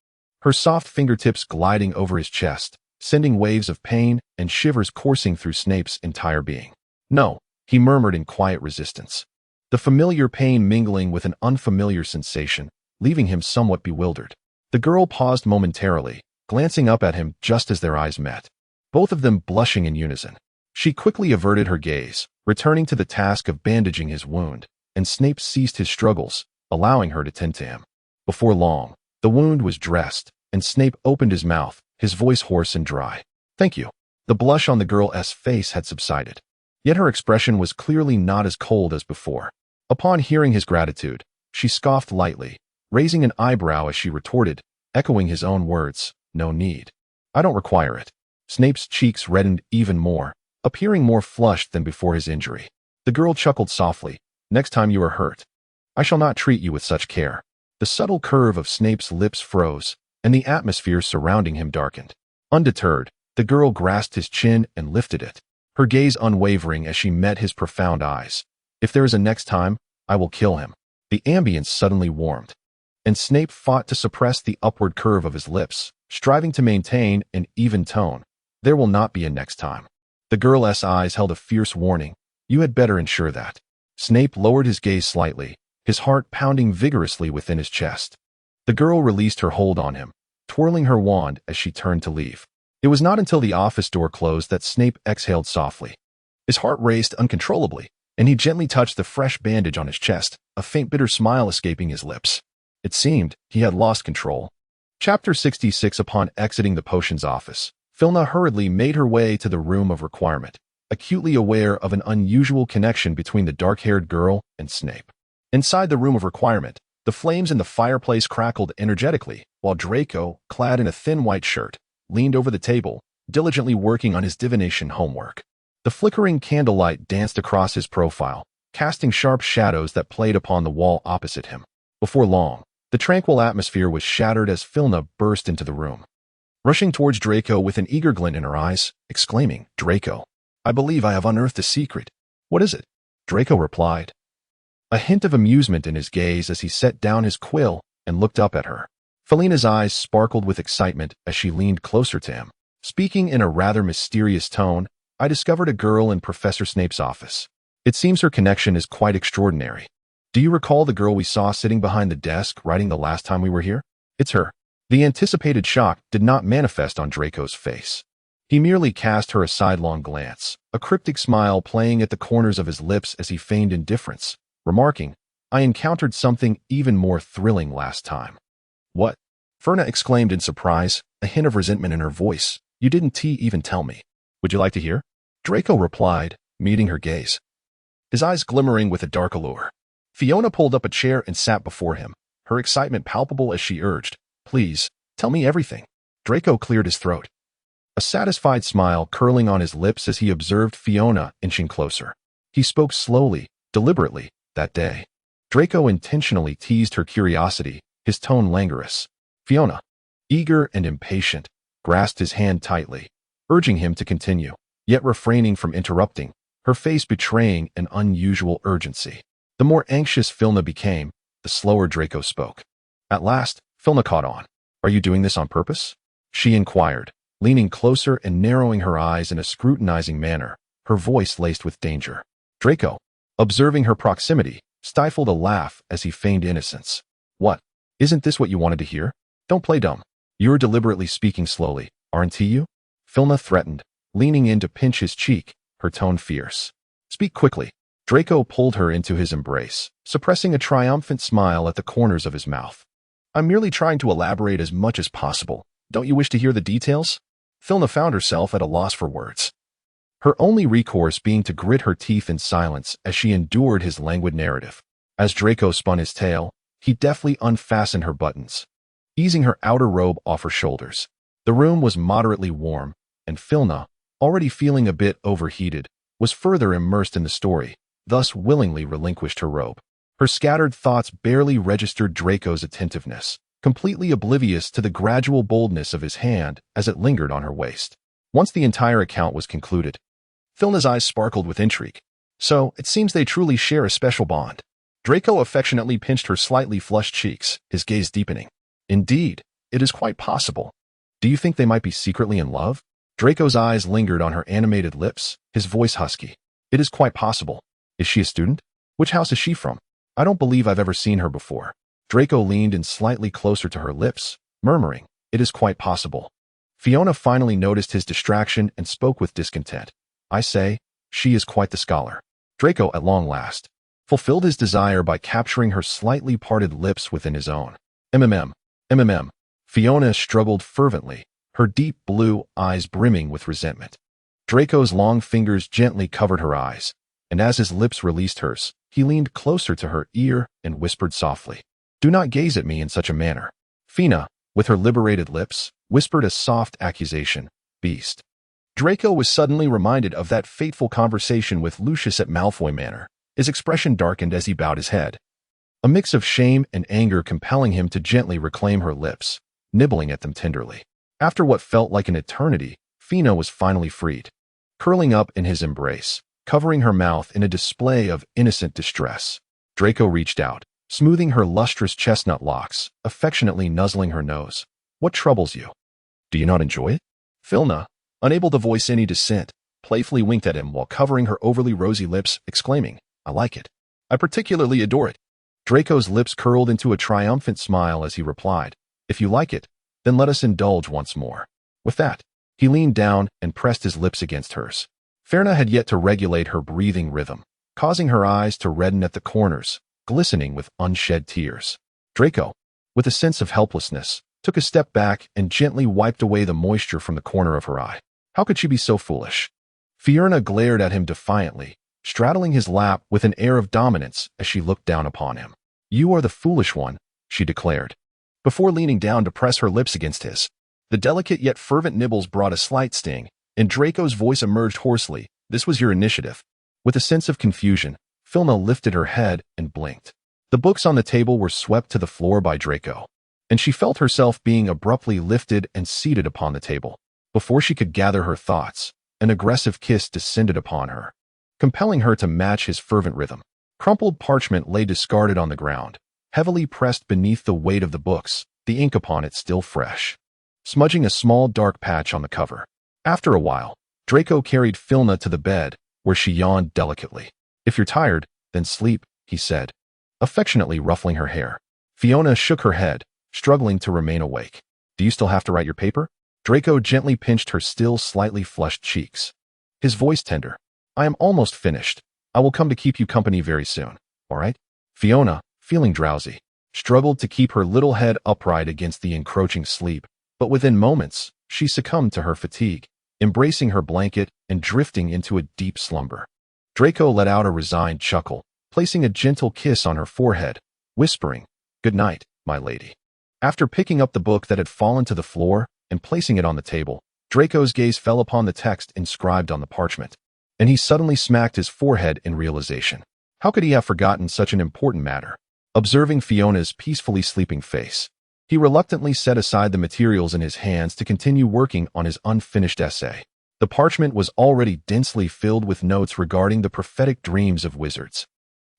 her soft fingertips gliding over his chest, sending waves of pain and shivers coursing through Snape's entire being. "No," he murmured in quiet resistance, the familiar pain mingling with an unfamiliar sensation, leaving him somewhat bewildered. The girl paused momentarily, glancing up at him just as their eyes met, both of them blushing in unison. She quickly averted her gaze, returning to the task of bandaging his wound, and Snape ceased his struggles, allowing her to tend to him. Before long, the wound was dressed, and Snape opened his mouth, his voice hoarse and dry. "Thank you." The blush on the girl's face had subsided, yet her expression was clearly not as cold as before. Upon hearing his gratitude, she scoffed lightly, raising an eyebrow as she retorted, echoing his own words, "No need. I don't require it." Snape's cheeks reddened even more, appearing more flushed than before his injury. The girl chuckled softly, "Next time you are hurt, I shall not treat you with such care." The subtle curve of Snape's lips froze, and the atmosphere surrounding him darkened. Undeterred, the girl grasped his chin and lifted it, her gaze unwavering as she met his profound eyes. "If there is a next time, I will kill him." The ambience suddenly warmed, and Snape fought to suppress the upward curve of his lips, striving to maintain an even tone. "There will not be a next time." The girl's eyes held a fierce warning. "You had better ensure that." Snape lowered his gaze slightly, his heart pounding vigorously within his chest. The girl released her hold on him, twirling her wand as she turned to leave. It was not until the office door closed that Snape exhaled softly. His heart raced uncontrollably, and he gently touched the fresh bandage on his chest, a faint bitter smile escaping his lips. It seemed he had lost control. Chapter 66. Upon exiting the potions office, Filna hurriedly made her way to the room of requirement, acutely aware of an unusual connection between the dark-haired girl and Snape. Inside the room of requirement, the flames in the fireplace crackled energetically, while Draco, clad in a thin white shirt, leaned over the table, diligently working on his divination homework. The flickering candlelight danced across his profile, casting sharp shadows that played upon the wall opposite him. Before long, the tranquil atmosphere was shattered as Filna burst into the room, rushing towards Draco with an eager glint in her eyes, exclaiming, "Draco, I believe I have unearthed a secret." "What is it?" Draco replied, a hint of amusement in his gaze as he set down his quill and looked up at her. Felina's eyes sparkled with excitement as she leaned closer to him. Speaking in a rather mysterious tone, "I discovered a girl in Professor Snape's office. It seems her connection is quite extraordinary. Do you recall the girl we saw sitting behind the desk writing the last time we were here? It's her." The anticipated shock did not manifest on Draco's face. He merely cast her a sidelong glance, a cryptic smile playing at the corners of his lips as he feigned indifference, remarking, "I encountered something even more thrilling last time." "What?" Ferna exclaimed in surprise, a hint of resentment in her voice. "You didn't even tell me. Would you like to hear?" Draco replied, meeting her gaze, his eyes glimmering with a dark allure. Fiona pulled up a chair and sat before him, her excitement palpable as she urged, "Please, tell me everything." Draco cleared his throat, a satisfied smile curling on his lips as he observed Fiona inching closer. He spoke slowly, deliberately, that day. Draco intentionally teased her curiosity, his tone languorous. Fiona, eager and impatient, grasped his hand tightly, urging him to continue, yet refraining from interrupting, her face betraying an unusual urgency. The more anxious Filna became, the slower Draco spoke. At last, Filna caught on. "Are you doing this on purpose?" she inquired, leaning closer and narrowing her eyes in a scrutinizing manner, her voice laced with danger. Draco, observing her proximity, stifled a laugh as he feigned innocence. "What? Isn't this what you wanted to hear? Don't play dumb. You're deliberately speaking slowly, aren't you?" Filna threatened, leaning in to pinch his cheek, her tone fierce. "Speak quickly." Draco pulled her into his embrace, suppressing a triumphant smile at the corners of his mouth. "I'm merely trying to elaborate as much as possible. Don't you wish to hear the details?" Filna found herself at a loss for words, her only recourse being to grit her teeth in silence as she endured his languid narrative. As Draco spun his tail, he deftly unfastened her buttons, easing her outer robe off her shoulders. The room was moderately warm, and Filna, already feeling a bit overheated, was further immersed in the story, thus willingly relinquished her robe. Her scattered thoughts barely registered Draco's attentiveness, completely oblivious to the gradual boldness of his hand as it lingered on her waist. Once the entire account was concluded, Filna's eyes sparkled with intrigue. "So, it seems they truly share a special bond." Draco affectionately pinched her slightly flushed cheeks, his gaze deepening. "Indeed, it is quite possible. Do you think they might be secretly in love?" Draco's eyes lingered on her animated lips, his voice husky. "It is quite possible. Is she a student? Which house is she from? I don't believe I've ever seen her before." Draco leaned in slightly closer to her lips, murmuring, "It is quite possible." Fiona finally noticed his distraction and spoke with discontent. "I say, she is quite the scholar." Draco, at long last, fulfilled his desire by capturing her slightly parted lips within his own. "MMM. Fiona struggled fervently, her deep blue eyes brimming with resentment. Draco's long fingers gently covered her eyes, and as his lips released hers, he leaned closer to her ear and whispered softly, "Do not gaze at me in such a manner." Fina, with her liberated lips, whispered a soft accusation, "Beast." Draco was suddenly reminded of that fateful conversation with Lucius at Malfoy Manor. His expression darkened as he bowed his head, a mix of shame and anger compelling him to gently reclaim her lips, nibbling at them tenderly. After what felt like an eternity, Fina was finally freed, curling up in his embrace, covering her mouth in a display of innocent distress. Draco reached out, smoothing her lustrous chestnut locks, affectionately nuzzling her nose. "What troubles you? Do you not enjoy it?" Filna, unable to voice any dissent, playfully winked at him while covering her overly rosy lips, exclaiming, "I like it. I particularly adore it." Draco's lips curled into a triumphant smile as he replied, "If you like it, then let us indulge once more." With that, he leaned down and pressed his lips against hers. Ferna had yet to regulate her breathing rhythm, causing her eyes to redden at the corners, glistening with unshed tears. Draco, with a sense of helplessness, took a step back and gently wiped away the moisture from the corner of her eye. How could she be so foolish? Fiona glared at him defiantly, straddling his lap with an air of dominance as she looked down upon him. "You are the foolish one," she declared, before leaning down to press her lips against his. The delicate yet fervent nibbles brought a slight sting, and Draco's voice emerged hoarsely, This was your initiative. With a sense of confusion, Filna lifted her head and blinked. The books on the table were swept to the floor by Draco, and she felt herself being abruptly lifted and seated upon the table. Before she could gather her thoughts, an aggressive kiss descended upon her, compelling her to match his fervent rhythm. Crumpled parchment lay discarded on the ground, heavily pressed beneath the weight of the books, the ink upon it still fresh, smudging a small dark patch on the cover. After a while, Draco carried Filna to the bed, where she yawned delicately. "If you're tired, then sleep," he said, affectionately ruffling her hair. Fiona shook her head, struggling to remain awake. "Do you still have to write your paper?" Draco gently pinched her still slightly flushed cheeks, his voice tender. "I am almost finished. I will come to keep you company very soon, all right?" Fiona, feeling drowsy, struggled to keep her little head upright against the encroaching sleep, but within moments, she succumbed to her fatigue, embracing her blanket and drifting into a deep slumber. Draco let out a resigned chuckle, placing a gentle kiss on her forehead, whispering, "Good night, my lady." After picking up the book that had fallen to the floor and placing it on the table, Draco's gaze fell upon the text inscribed on the parchment, and he suddenly smacked his forehead in realization. How could he have forgotten such an important matter? Observing Fiona's peacefully sleeping face, he reluctantly set aside the materials in his hands to continue working on his unfinished essay. The parchment was already densely filled with notes regarding the prophetic dreams of wizards,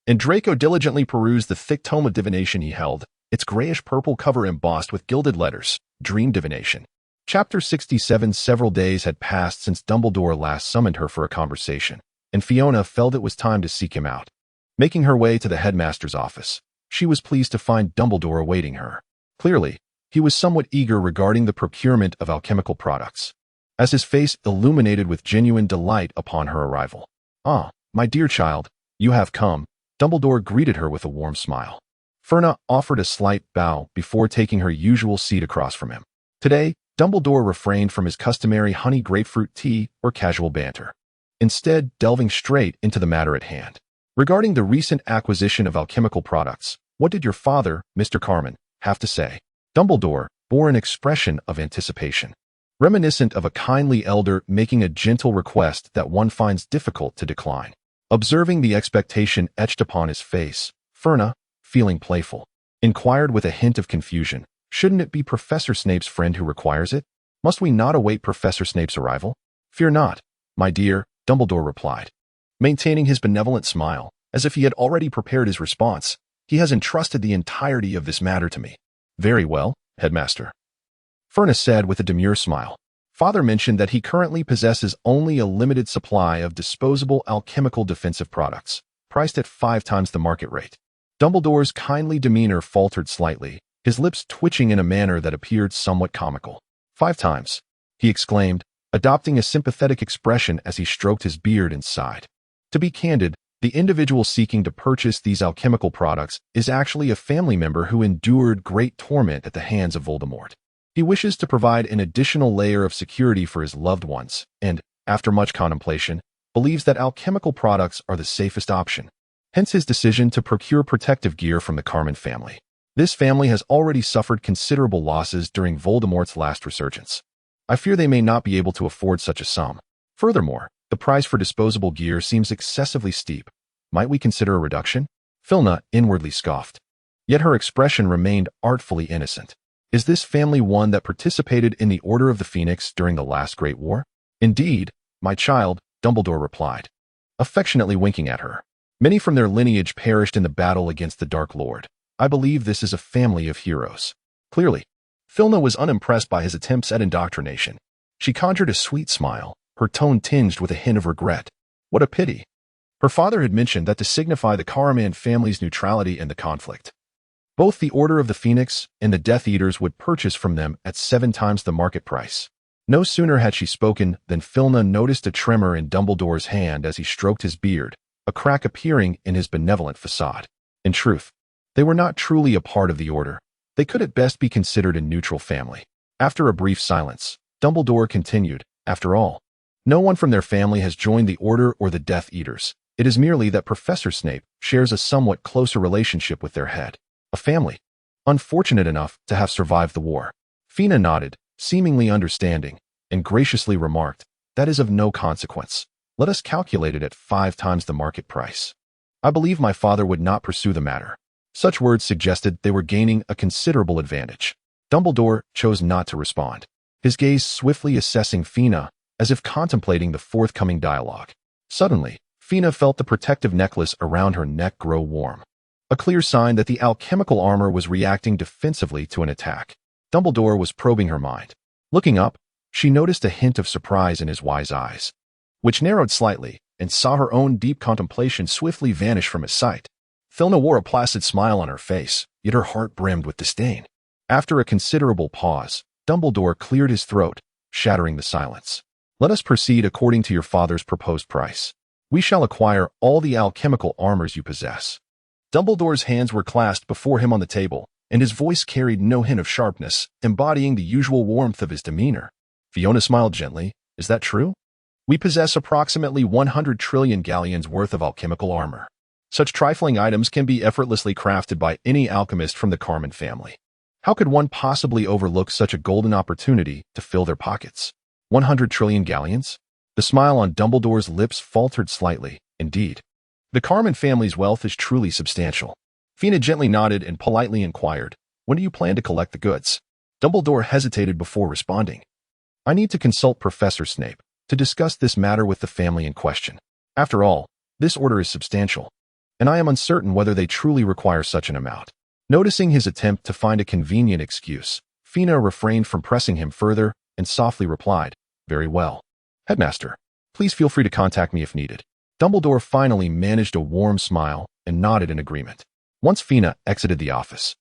and Draco diligently perused the thick tome of divination he held, its grayish-purple cover embossed with gilded letters, Dream Divination. Chapter 67. Several days had passed since Dumbledore last summoned her for a conversation, and Fiona felt it was time to seek him out. Making her way to the headmaster's office, she was pleased to find Dumbledore awaiting her. Clearly, he was somewhat eager regarding the procurement of alchemical products, as his face illuminated with genuine delight upon her arrival. "Ah, my dear child, you have come," Dumbledore greeted her with a warm smile. Ferna offered a slight bow before taking her usual seat across from him. Today, Dumbledore refrained from his customary honey grapefruit tea or casual banter, instead delving straight into the matter at hand. "Regarding the recent acquisition of alchemical products, what did your father, Mr. Carmen, have to say?" Dumbledore bore an expression of anticipation, reminiscent of a kindly elder making a gentle request that one finds difficult to decline. Observing the expectation etched upon his face, Ferna, feeling playful, inquired with a hint of confusion, "Shouldn't it be Professor Snape's friend who requires it? Must we not await Professor Snape's arrival?" "Fear not, my dear," Dumbledore replied, maintaining his benevolent smile, as if he had already prepared his response. "He has entrusted the entirety of this matter to me." "Very well, Headmaster," Ferna said with a demure smile. "Father mentioned that he currently possesses only a limited supply of disposable alchemical defensive products, priced at 5 times the market rate." Dumbledore's kindly demeanor faltered slightly, his lips twitching in a manner that appeared somewhat comical. "5 times," he exclaimed, adopting a sympathetic expression as he stroked his beard and sighed. To be candid, the individual seeking to purchase these alchemical products is actually a family member who endured great torment at the hands of Voldemort. He wishes to provide an additional layer of security for his loved ones, and, after much contemplation, believes that alchemical products are the safest option. Hence his decision to procure protective gear from the Carmen family. This family has already suffered considerable losses during Voldemort's last resurgence. I fear they may not be able to afford such a sum. Furthermore, the price for disposable gear seems excessively steep. Might we consider a reduction? Filna inwardly scoffed. Yet her expression remained artfully innocent. "Is this family one that participated in the Order of the Phoenix during the last Great War?" "Indeed, my child," Dumbledore replied, affectionately winking at her. "Many from their lineage perished in the battle against the Dark Lord. I believe this is a family of heroes." Clearly, Filna was unimpressed by his attempts at indoctrination. She conjured a sweet smile, her tone tinged with a hint of regret. What a pity. Her father had mentioned that to signify the Karaman family's neutrality in the conflict, both the Order of the Phoenix and the Death Eaters would purchase from them at 7 times the market price. No sooner had she spoken than Filna noticed a tremor in Dumbledore's hand as he stroked his beard, a crack appearing in his benevolent facade. In truth, they were not truly a part of the Order. They could at best be considered a neutral family. After a brief silence, Dumbledore continued, "After all, no one from their family has joined the Order or the Death Eaters. It is merely that Professor Snape shares a somewhat closer relationship with their head. A family, unfortunate enough to have survived the war." Fina nodded, seemingly understanding, and graciously remarked, "That is of no consequence. Let us calculate it at 5 times the market price. I believe my father would not pursue the matter. Such words suggested they were gaining a considerable advantage. Dumbledore chose not to respond, his gaze swiftly assessing Fina, as if contemplating the forthcoming dialogue. Suddenly, Fina felt the protective necklace around her neck grow warm, a clear sign that the alchemical armor was reacting defensively to an attack. Dumbledore was probing her mind. Looking up, she noticed a hint of surprise in his wise eyes, which narrowed slightly, and saw her own deep contemplation swiftly vanish from his sight. Filna wore a placid smile on her face, yet her heart brimmed with disdain. After a considerable pause, Dumbledore cleared his throat, shattering the silence. Let us proceed according to your father's proposed price. We shall acquire all the alchemical armors you possess. Dumbledore's hands were clasped before him on the table, and his voice carried no hint of sharpness, embodying the usual warmth of his demeanor. Fiona smiled gently. Is that true? We possess approximately 100 trillion galleons worth of alchemical armor. Such trifling items can be effortlessly crafted by any alchemist from the Carmen family. How could one possibly overlook such a golden opportunity to fill their pockets? 100 trillion galleons? The smile on Dumbledore's lips faltered slightly. Indeed, the Carmen family's wealth is truly substantial. Fina gently nodded and politely inquired, when do you plan to collect the goods? Dumbledore hesitated before responding. I need to consult Professor Snape to discuss this matter with the family in question. After all, this order is substantial, and I am uncertain whether they truly require such an amount. Noticing his attempt to find a convenient excuse, Fina refrained from pressing him further and softly replied, Very well. Headmaster, please feel free to contact me if needed. Dumbledore finally managed a warm smile and nodded in agreement. Once Fina exited the office,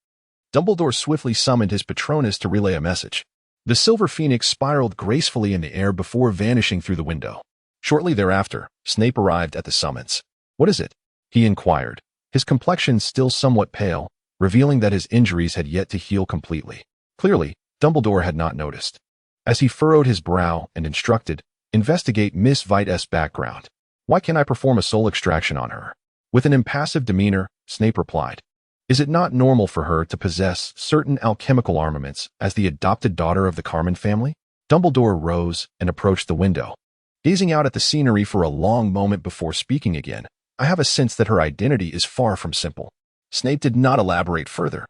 Dumbledore swiftly summoned his Patronus to relay a message. The silver phoenix spiraled gracefully in the air before vanishing through the window. Shortly thereafter, Snape arrived at the summons. What is it? He inquired, his complexion still somewhat pale, revealing that his injuries had yet to heal completely. Clearly, Dumbledore had not noticed. As he furrowed his brow and instructed, investigate Miss Vite's background. Why can't I perform a soul extraction on her? With an impassive demeanor, Snape replied, Is it not normal for her to possess certain alchemical armaments as the adopted daughter of the Carmen family? Dumbledore rose and approached the window, gazing out at the scenery for a long moment before speaking again. I have a sense that her identity is far from simple. Snape did not elaborate further,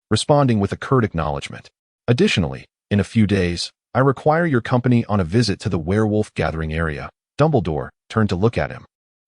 responding with a curt acknowledgement. Additionally, in a few days, I require your company on a visit to the werewolf gathering area. Dumbledore turned to look at him.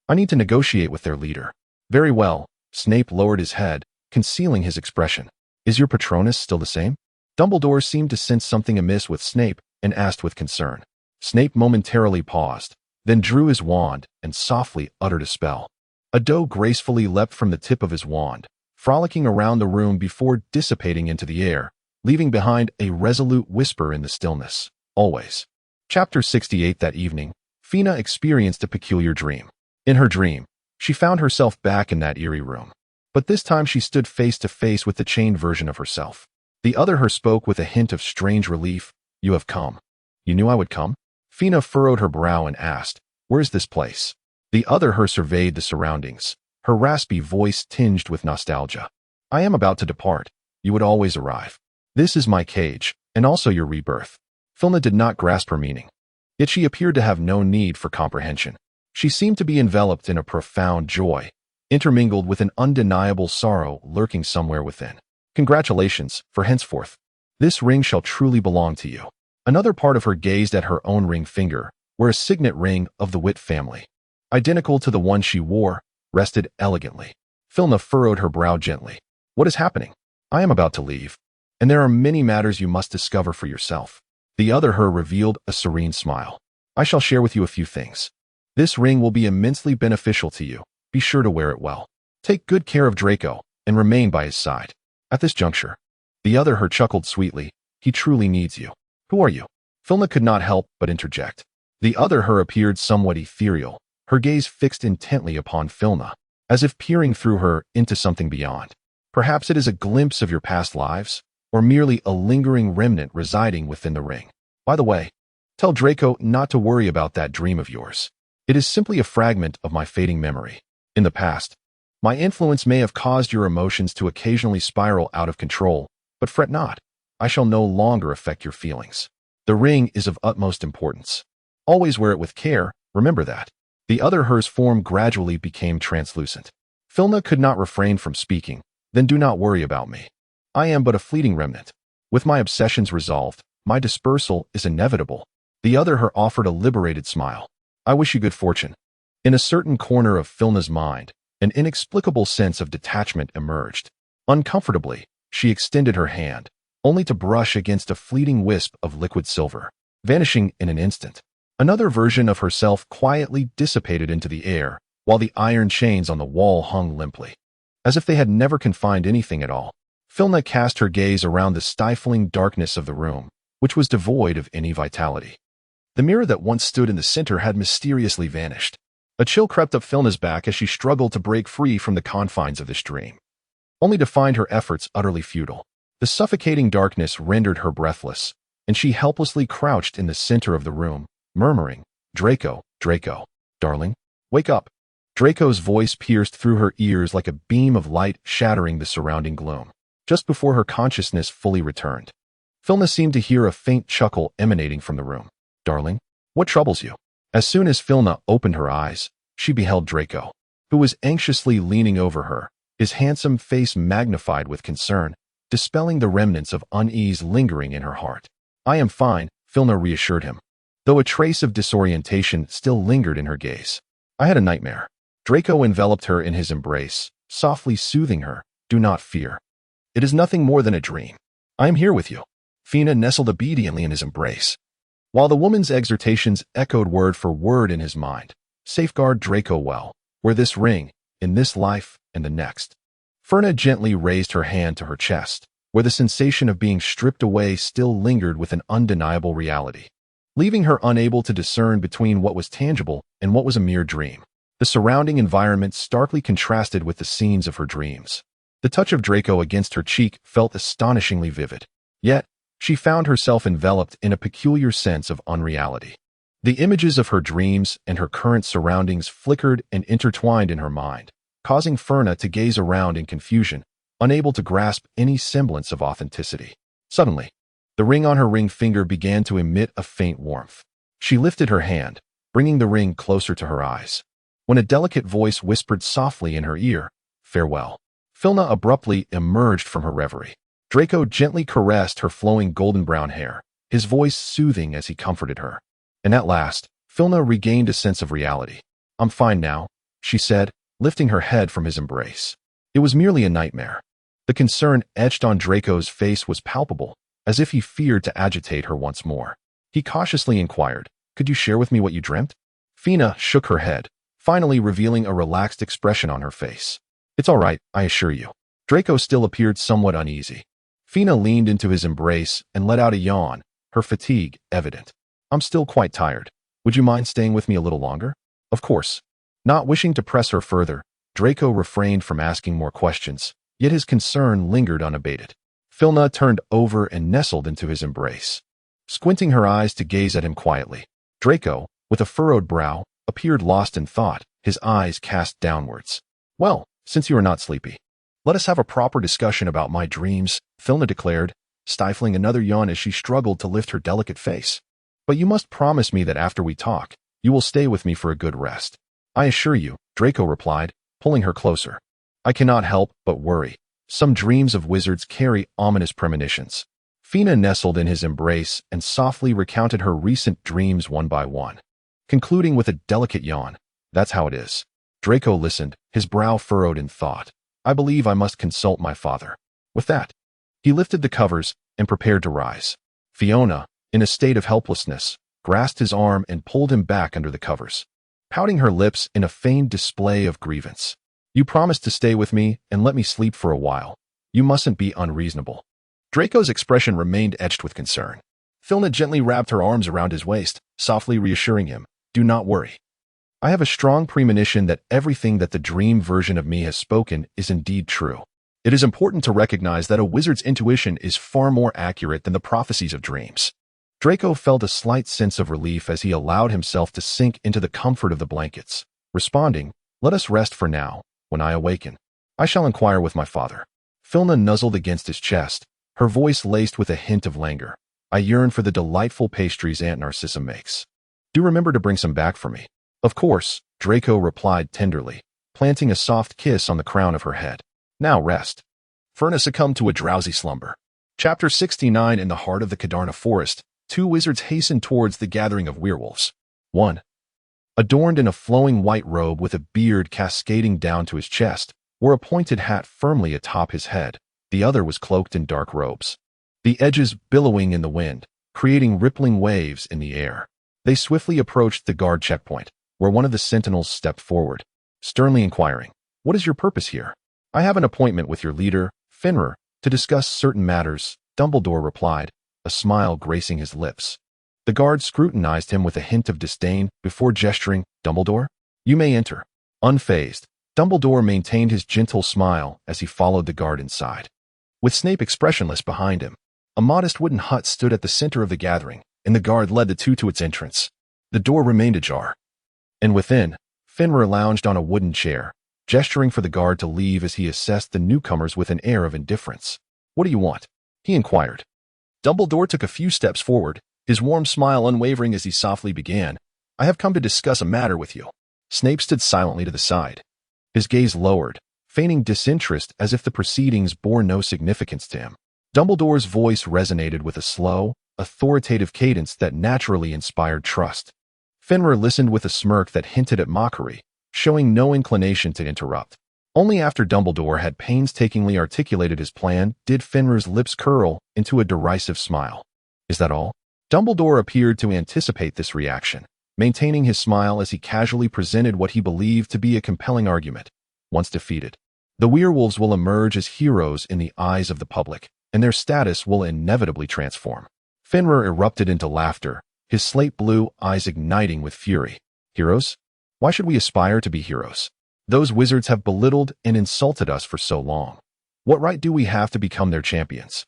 I need to negotiate with their leader. Very well. Snape lowered his head, concealing his expression. Is your Patronus still the same? Dumbledore seemed to sense something amiss with Snape and asked with concern. Snape momentarily paused, then drew his wand and softly uttered a spell. A doe gracefully leapt from the tip of his wand, frolicking around the room before dissipating into the air, leaving behind a resolute whisper in the stillness. Always. Chapter 68. That evening, Fina experienced a peculiar dream. In her dream, she found herself back in that eerie room. But this time she stood face to face with the chained version of herself. The other her spoke with a hint of strange relief. You have come. You knew I would come? Fina furrowed her brow and asked, Where is this place? The other her surveyed the surroundings, her raspy voice tinged with nostalgia. I am about to depart. You would always arrive. This is my cage, and also your rebirth. Filna did not grasp her meaning. Yet she appeared to have no need for comprehension. She seemed to be enveloped in a profound joy, intermingled with an undeniable sorrow lurking somewhere within. Congratulations, for henceforth, this ring shall truly belong to you. Another part of her gazed at her own ring finger, where a signet ring of the Witt family, identical to the one she wore, rested elegantly. Filna furrowed her brow gently. What is happening? I am about to leave, and there are many matters you must discover for yourself. The other her revealed a serene smile. I shall share with you a few things. This ring will be immensely beneficial to you. Be sure to wear it well. Take good care of Draco, and remain by his side. At this juncture, the other her chuckled sweetly. He truly needs you. Who are you? Filna could not help but interject. The other her appeared somewhat ethereal, her gaze fixed intently upon Filna, as if peering through her into something beyond. Perhaps it is a glimpse of your past lives, or merely a lingering remnant residing within the ring. By the way, tell Draco not to worry about that dream of yours. It is simply a fragment of my fading memory. In the past, my influence may have caused your emotions to occasionally spiral out of control, but fret not. I shall no longer affect your feelings. The ring is of utmost importance. Always wear it with care, remember that. The other her's form gradually became translucent. Filna could not refrain from speaking. Then do not worry about me. I am but a fleeting remnant. With my obsessions resolved, my dispersal is inevitable. The other her offered a liberated smile. I wish you good fortune. In a certain corner of Filna's mind, an inexplicable sense of detachment emerged. Uncomfortably, she extended her hand, only to brush against a fleeting wisp of liquid silver, vanishing in an instant. Another version of herself quietly dissipated into the air, while the iron chains on the wall hung limply, as if they had never confined anything at all. Filna cast her gaze around the stifling darkness of the room, which was devoid of any vitality. The mirror that once stood in the center had mysteriously vanished. A chill crept up Filna's back as she struggled to break free from the confines of this dream, only to find her efforts utterly futile. The suffocating darkness rendered her breathless, and she helplessly crouched in the center of the room, murmuring, "Draco, Draco, darling, wake up." Draco's voice pierced through her ears like a beam of light shattering the surrounding gloom. Just before her consciousness fully returned, Filna seemed to hear a faint chuckle emanating from the room. "Darling, what troubles you?" As soon as Filna opened her eyes, she beheld Draco, who was anxiously leaning over her, his handsome face magnified with concern, dispelling the remnants of unease lingering in her heart. "I am fine," Filna reassured him, though a trace of disorientation still lingered in her gaze. "I had a nightmare." Draco enveloped her in his embrace, softly soothing her. "Do not fear. It is nothing more than a dream. I am here with you." Fina nestled obediently in his embrace, while the woman's exhortations echoed word for word in his mind. "Safeguard Draco well. Wear this ring, in this life and the next." Ferna gently raised her hand to her chest, where the sensation of being stripped away still lingered with an undeniable reality, leaving her unable to discern between what was tangible and what was a mere dream. The surrounding environment starkly contrasted with the scenes of her dreams. The touch of Draco against her cheek felt astonishingly vivid. Yet, she found herself enveloped in a peculiar sense of unreality. The images of her dreams and her current surroundings flickered and intertwined in her mind, causing Ferna to gaze around in confusion, unable to grasp any semblance of authenticity. Suddenly, the ring on her ring finger began to emit a faint warmth. She lifted her hand, bringing the ring closer to her eyes, when a delicate voice whispered softly in her ear, "Farewell." Filna abruptly emerged from her reverie. Draco gently caressed her flowing golden-brown hair, his voice soothing as he comforted her. And at last, Filna regained a sense of reality. "I'm fine now," she said, lifting her head from his embrace. It was merely a nightmare. The concern etched on Draco's face was palpable, as if he feared to agitate her once more. He cautiously inquired, "Could you share with me what you dreamt?" Fina shook her head, finally revealing a relaxed expression on her face. "It's all right, I assure you." Draco still appeared somewhat uneasy. Fina leaned into his embrace and let out a yawn, her fatigue evident. "I'm still quite tired. Would you mind staying with me a little longer?" "Of course." Not wishing to press her further, Draco refrained from asking more questions, yet his concern lingered unabated. Filna turned over and nestled into his embrace, squinting her eyes to gaze at him quietly. Draco, with a furrowed brow, appeared lost in thought, his eyes cast downwards. "Well, since you are not sleepy, let us have a proper discussion about my dreams," Filna declared, stifling another yawn as she struggled to lift her delicate face. "But you must promise me that after we talk, you will stay with me for a good rest." "I assure you," Draco replied, pulling her closer. "I cannot help but worry. Some dreams of wizards carry ominous premonitions." Fina nestled in his embrace and softly recounted her recent dreams one by one, concluding with a delicate yawn. "That's how it is." Draco listened, his brow furrowed in thought. "I believe I must consult my father." With that, he lifted the covers and prepared to rise. Fiona, in a state of helplessness, grasped his arm and pulled him back under the covers, pouting her lips in a feigned display of grievance. "You promised to stay with me and let me sleep for a while. You mustn't be unreasonable." Draco's expression remained etched with concern. Filna gently wrapped her arms around his waist, softly reassuring him, "Do not worry. I have a strong premonition that everything that the dream version of me has spoken is indeed true. It is important to recognize that a wizard's intuition is far more accurate than the prophecies of dreams." Draco felt a slight sense of relief as he allowed himself to sink into the comfort of the blankets, responding, "Let us rest for now. When I awaken, I shall inquire with my father." Filna nuzzled against his chest, her voice laced with a hint of languor. "I yearn for the delightful pastries Aunt Narcissa makes. Do remember to bring some back for me." Of course, Draco replied tenderly, planting a soft kiss on the crown of her head. Now rest. Ferna succumbed to a drowsy slumber. Chapter 69. In the heart of the Cadarna forest, two wizards hastened towards the gathering of werewolves. One, adorned in a flowing white robe with a beard cascading down to his chest, wore a pointed hat firmly atop his head. The other was cloaked in dark robes, the edges billowing in the wind, creating rippling waves in the air. They swiftly approached the guard checkpoint, where one of the sentinels stepped forward, sternly inquiring, "What is your purpose here?" "I have an appointment with your leader, Fenrir, to discuss certain matters," Dumbledore replied, a smile gracing his lips. The guard scrutinized him with a hint of disdain before gesturing. "Dumbledore, you may enter." Unfazed, Dumbledore maintained his gentle smile as he followed the guard inside. With Snape expressionless behind him, a modest wooden hut stood at the center of the gathering, and the guard led the two to its entrance. The door remained ajar, and within, Fenrir lounged on a wooden chair, gesturing for the guard to leave as he assessed the newcomers with an air of indifference. "What do you want?" he inquired. Dumbledore took a few steps forward, his warm smile unwavering as he softly began, "I have come to discuss a matter with you." Snape stood silently to the side, his gaze lowered, feigning disinterest as if the proceedings bore no significance to him. Dumbledore's voice resonated with a slow, authoritative cadence that naturally inspired trust. Fenrir listened with a smirk that hinted at mockery, showing no inclination to interrupt. Only after Dumbledore had painstakingly articulated his plan did Fenrir's lips curl into a derisive smile. "Is that all?" Dumbledore appeared to anticipate this reaction, maintaining his smile as he casually presented what he believed to be a compelling argument. Once defeated, the werewolves will emerge as heroes in the eyes of the public, and their status will inevitably transform. Fenrir erupted into laughter, his slate blue eyes igniting with fury. "Heroes? Why should we aspire to be heroes? Those wizards have belittled and insulted us for so long. What right do we have to become their champions?"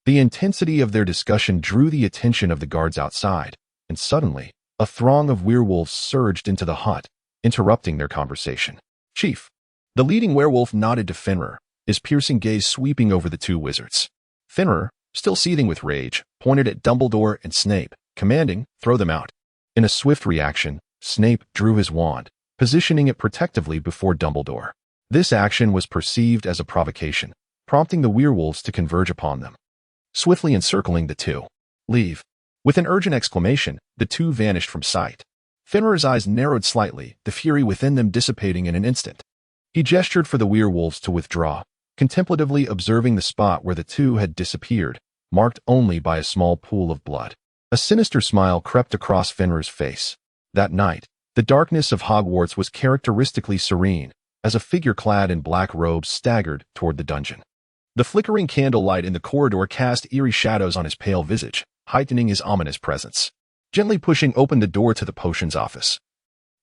The intensity of their discussion drew the attention of the guards outside, and suddenly, a throng of werewolves surged into the hut, interrupting their conversation. "Chief." The leading werewolf nodded to Fenrir, his piercing gaze sweeping over the two wizards. Fenrir, still seething with rage, pointed at Dumbledore and Snape, commanding, "Throw them out." In a swift reaction, Snape drew his wand, positioning it protectively before Dumbledore. This action was perceived as a provocation, prompting the werewolves to converge upon them, swiftly encircling the two. "Leave." With an urgent exclamation, the two vanished from sight. Fenrir's eyes narrowed slightly, the fury within them dissipating in an instant. He gestured for the werewolves to withdraw, contemplatively observing the spot where the two had disappeared, marked only by a small pool of blood. A sinister smile crept across Fenrir's face. That night, the darkness of Hogwarts was characteristically serene, as a figure clad in black robes staggered toward the dungeon. The flickering candlelight in the corridor cast eerie shadows on his pale visage, heightening his ominous presence. Gently pushing open the door to the potions office,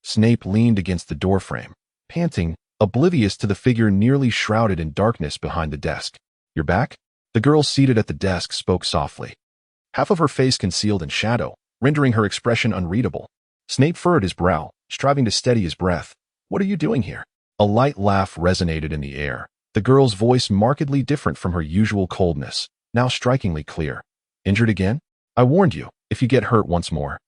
Snape leaned against the doorframe, panting, oblivious to the figure nearly shrouded in darkness behind the desk. "You're back?" The girl seated at the desk spoke softly, half of her face concealed in shadow, rendering her expression unreadable. Snape furrowed his brow, striving to steady his breath. "What are you doing here?" A light laugh resonated in the air, the girl's voice markedly different from her usual coldness, now strikingly clear. "Injured again? I warned you, if you get hurt once more,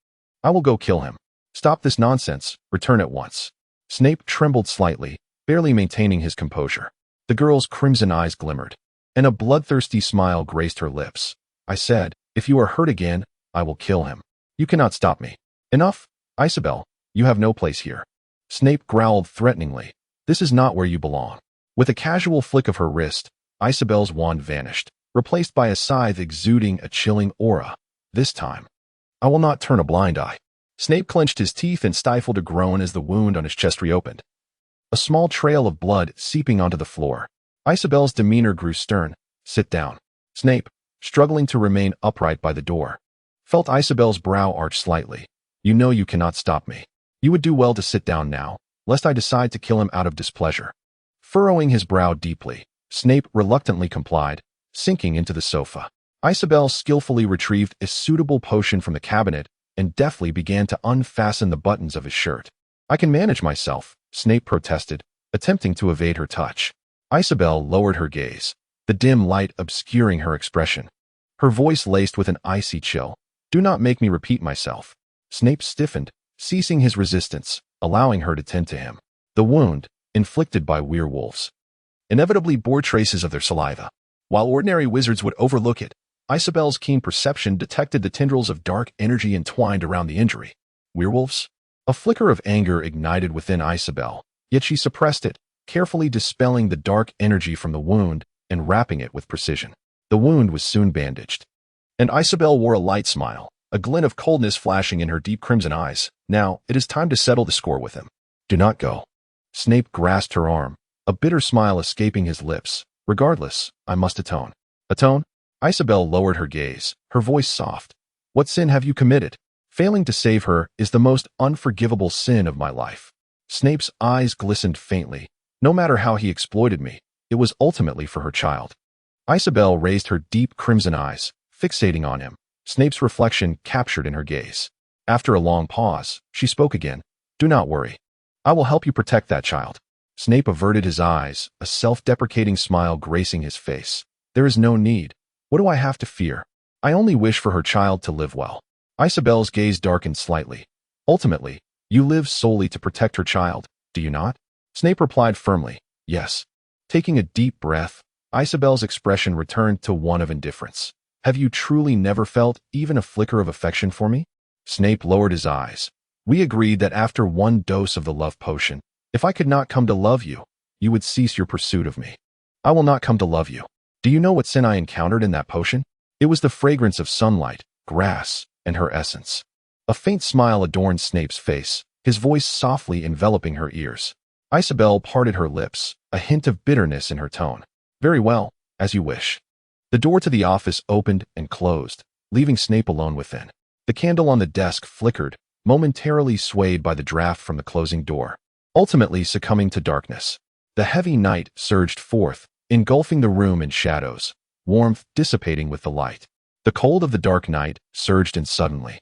I will go kill him. Stop this nonsense, return at once." Snape trembled slightly, barely maintaining his composure. The girl's crimson eyes glimmered, and a bloodthirsty smile graced her lips. "I said, if you are hurt again, I will kill him. You cannot stop me." "Enough, Isabel, you have no place here." Snape growled threateningly. "This is not where you belong." With a casual flick of her wrist, Isabel's wand vanished, replaced by a scythe exuding a chilling aura. "This time, I will not turn a blind eye." Snape clenched his teeth and stifled a groan as the wound on his chest reopened, a small trail of blood seeping onto the floor. Isabel's demeanor grew stern. "Sit down." Snape, struggling to remain upright by the door, felt Isabel's brow arch slightly. "You know you cannot stop me. You would do well to sit down now, lest I decide to kill him out of displeasure." Furrowing his brow deeply, Snape reluctantly complied, sinking into the sofa. Isabel skillfully retrieved a suitable potion from the cabinet and deftly began to unfasten the buttons of his shirt. "I can manage myself," Snape protested, attempting to evade her touch. Isabel lowered her gaze, the dim light obscuring her expression. Her voice laced with an icy chill. "Do not make me repeat myself." Snape stiffened, ceasing his resistance, allowing her to tend to him. The wound, inflicted by werewolves, inevitably bore traces of their saliva. While ordinary wizards would overlook it, Isabel's keen perception detected the tendrils of dark energy entwined around the injury. Werewolves? A flicker of anger ignited within Isabel, yet she suppressed it, carefully dispelling the dark energy from the wound and wrapping it with precision. The wound was soon bandaged, and Isabel wore a light smile, a glint of coldness flashing in her deep crimson eyes. Now, it is time to settle the score with him. Do not go. Snape grasped her arm, a bitter smile escaping his lips. Regardless, I must atone. Atone? Isabel lowered her gaze, her voice soft. What sin have you committed? Failing to save her is the most unforgivable sin of my life. Snape's eyes glistened faintly. No matter how he exploited me, it was ultimately for her child. Isabel raised her deep crimson eyes, fixating on him, Snape's reflection captured in her gaze. After a long pause, she spoke again. Do not worry. I will help you protect that child. Snape averted his eyes, a self-deprecating smile gracing his face. There is no need. What do I have to fear? I only wish for her child to live well. Isabel's gaze darkened slightly. Ultimately, you live solely to protect her child, do you not? Snape replied firmly, yes. Taking a deep breath, Isabel's expression returned to one of indifference. Have you truly never felt even a flicker of affection for me? Snape lowered his eyes. We agreed that after one dose of the love potion, if I could not come to love you, you would cease your pursuit of me. I will not come to love you. Do you know what sin I encountered in that potion? It was the fragrance of sunlight, grass, and her essence. A faint smile adorned Snape's face, his voice softly enveloping her ears. Isabel parted her lips, a hint of bitterness in her tone. Very well, as you wish. The door to the office opened and closed, leaving Snape alone within. The candle on the desk flickered, momentarily swayed by the draft from the closing door, ultimately succumbing to darkness. The heavy night surged forth, engulfing the room in shadows, warmth dissipating with the light. The cold of the dark night surged in suddenly,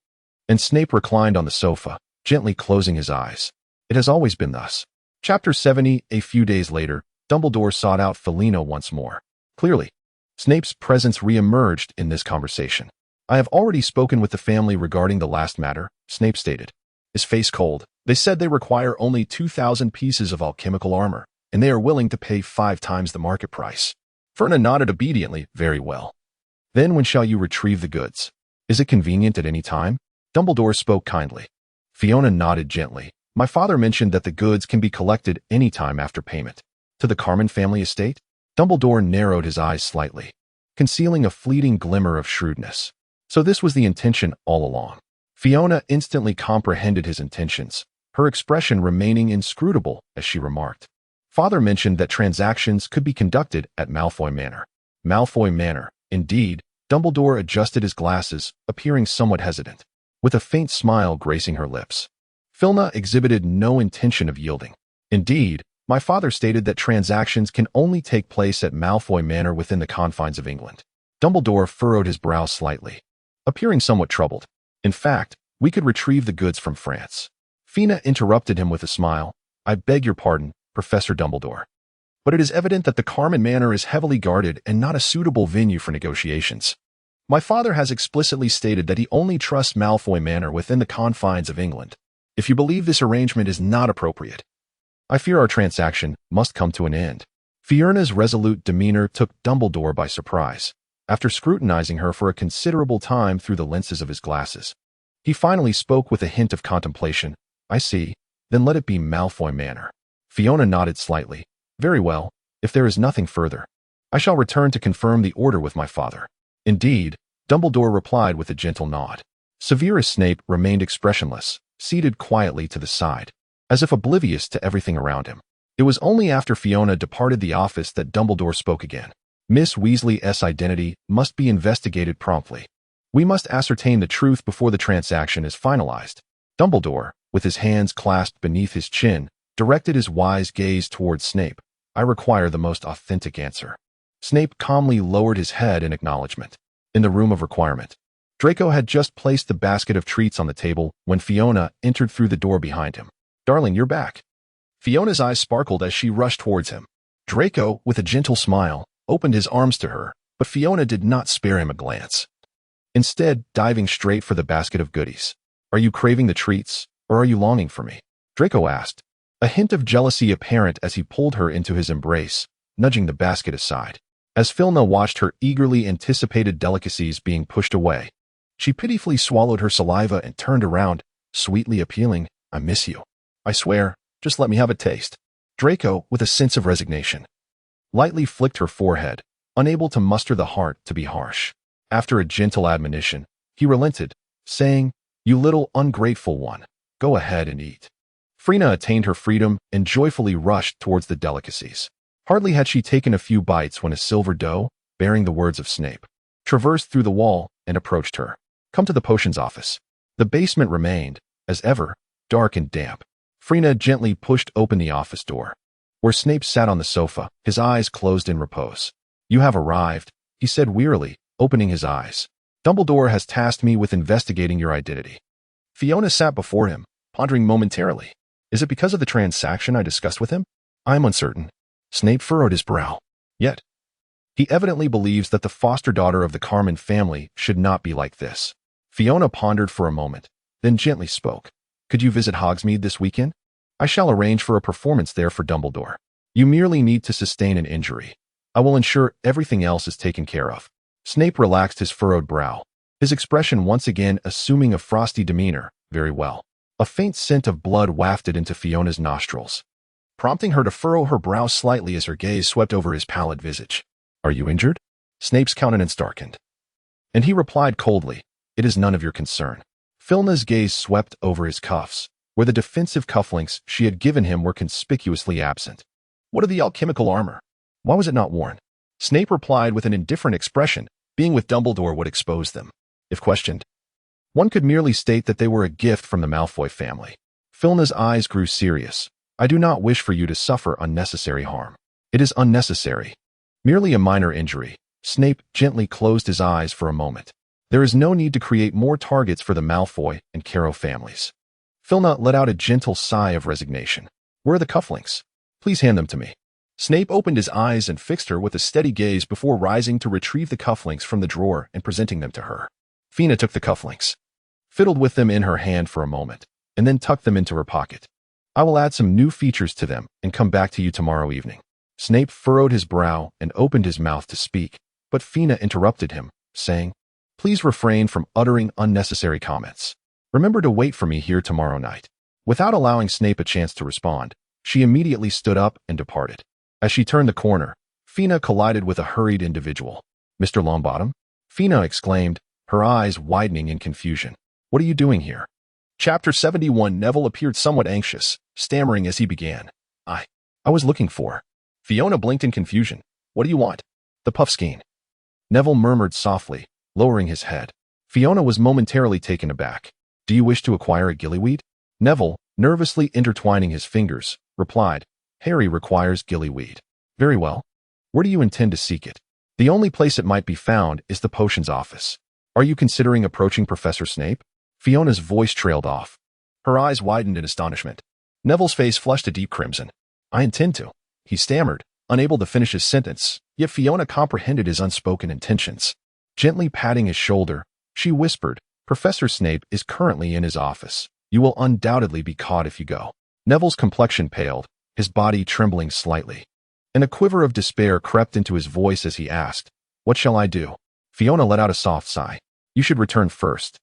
and Snape reclined on the sofa, gently closing his eyes. It has always been thus. Chapter 70. A few days later, Dumbledore sought out Felina once more. Clearly, Snape's presence re-emerged in this conversation. I have already spoken with the family regarding the last matter, Snape stated, his face cold. They said they require only 2,000 pieces of alchemical armor, and they are willing to pay 5 times the market price. Ferna nodded obediently. Very well. Then when shall you retrieve the goods? Is it convenient at any time? Dumbledore spoke kindly. Fiona nodded gently. My father mentioned that the goods can be collected any time after payment. To the Carmen family estate? Dumbledore narrowed his eyes slightly, concealing a fleeting glimmer of shrewdness. So this was the intention all along. Fiona instantly comprehended his intentions, her expression remaining inscrutable as she remarked. Father mentioned that transactions could be conducted at Malfoy Manor. Malfoy Manor, indeed. Dumbledore adjusted his glasses, appearing somewhat hesitant, with a faint smile gracing her lips. Filna exhibited no intention of yielding. Indeed, my father stated that transactions can only take place at Malfoy Manor within the confines of England. Dumbledore furrowed his brow slightly, appearing somewhat troubled. In fact, we could retrieve the goods from France. Fina interrupted him with a smile. I beg your pardon, Professor Dumbledore. But it is evident that the Carmen Manor is heavily guarded and not a suitable venue for negotiations. My father has explicitly stated that he only trusts Malfoy Manor within the confines of England. If you believe this arrangement is not appropriate, I fear our transaction must come to an end. Fiona's resolute demeanor took Dumbledore by surprise. After scrutinizing her for a considerable time through the lenses of his glasses, he finally spoke with a hint of contemplation. I see. Then let it be Malfoy Manor. Fiona nodded slightly. Very well. If there is nothing further, I shall return to confirm the order with my father. Indeed, Dumbledore replied with a gentle nod. Severus Snape remained expressionless, seated quietly to the side, as if oblivious to everything around him. It was only after Fiona departed the office that Dumbledore spoke again. Miss Weasley's identity must be investigated promptly. We must ascertain the truth before the transaction is finalized. Dumbledore, with his hands clasped beneath his chin, directed his wise gaze towards Snape. I require the most authentic answer. Snape calmly lowered his head in acknowledgement. In the room of requirement, Draco had just placed the basket of treats on the table when Fiona entered through the door behind him. Darling, you're back. Fiona's eyes sparkled as she rushed towards him. Draco, with a gentle smile, opened his arms to her, but Fiona did not spare him a glance. Instead, diving straight for the basket of goodies. Are you craving the treats, or are you longing for me? Draco asked, a hint of jealousy apparent as he pulled her into his embrace, nudging the basket aside. As Filna watched her eagerly anticipated delicacies being pushed away, she pitifully swallowed her saliva and turned around, sweetly appealing, I miss you. I swear, just let me have a taste. Draco, with a sense of resignation, lightly flicked her forehead, unable to muster the heart to be harsh. After a gentle admonition, he relented, saying, you little ungrateful one, go ahead and eat. Frina attained her freedom and joyfully rushed towards the delicacies. Hardly had she taken a few bites when a silver doe, bearing the words of Snape, traversed through the wall and approached her. Come to the potions office. The basement remained, as ever, dark and damp. Frina gently pushed open the office door, where Snape sat on the sofa, his eyes closed in repose. You have arrived, he said wearily, opening his eyes. Dumbledore has tasked me with investigating your identity. Fiona sat before him, pondering momentarily. Is it because of the transaction I discussed with him? I am uncertain. Snape furrowed his brow. Yet, he evidently believes that the foster daughter of the Carmen family should not be like this. Fiona pondered for a moment, then gently spoke. Could you visit Hogsmeade this weekend? I shall arrange for a performance there for Dumbledore. You merely need to sustain an injury. I will ensure everything else is taken care of. Snape relaxed his furrowed brow, his expression once again assuming a frosty demeanor. Very well. A faint scent of blood wafted into Fiona's nostrils, prompting her to furrow her brow slightly as her gaze swept over his pallid visage. Are you injured? Snape's countenance darkened, and he replied coldly, it is none of your concern. Filna's gaze swept over his cuffs, where the defensive cufflinks she had given him were conspicuously absent. What of the alchemical armor? Why was it not worn? Snape replied with an indifferent expression, being with Dumbledore would expose them. If questioned, one could merely state that they were a gift from the Malfoy family. Filna's eyes grew serious. I do not wish for you to suffer unnecessary harm. It is unnecessary. Merely a minor injury. Snape gently closed his eyes for a moment. There is no need to create more targets for the Malfoy and Caro families. Filna let out a gentle sigh of resignation. Where are the cufflinks? Please hand them to me. Snape opened his eyes and fixed her with a steady gaze before rising to retrieve the cufflinks from the drawer and presenting them to her. Fina took the cufflinks, fiddled with them in her hand for a moment, and then tucked them into her pocket. I will add some new features to them and come back to you tomorrow evening. Snape furrowed his brow and opened his mouth to speak, but Fina interrupted him, saying, please refrain from uttering unnecessary comments. Remember to wait for me here tomorrow night. Without allowing Snape a chance to respond, she immediately stood up and departed. As she turned the corner, Fina collided with a hurried individual. Mr. Longbottom? Fina exclaimed, her eyes widening in confusion. What are you doing here? Chapter 71. Neville appeared somewhat anxious, stammering as he began. I was looking for. Fiona blinked in confusion. What do you want? The Puffskein. Neville murmured softly, lowering his head. Fiona was momentarily taken aback. Do you wish to acquire a gillyweed? Neville, nervously intertwining his fingers, replied, Harry requires gillyweed. Very well. Where do you intend to seek it? The only place it might be found is the potions office. Are you considering approaching Professor Snape? Fiona's voice trailed off. Her eyes widened in astonishment. Neville's face flushed a deep crimson. I intend to. He stammered, unable to finish his sentence, yet Fiona comprehended his unspoken intentions. Gently patting his shoulder, she whispered, Professor Snape is currently in his office. You will undoubtedly be caught if you go. Neville's complexion paled, his body trembling slightly, and a quiver of despair crept into his voice as he asked, What shall I do? Fiona let out a soft sigh. You should return first.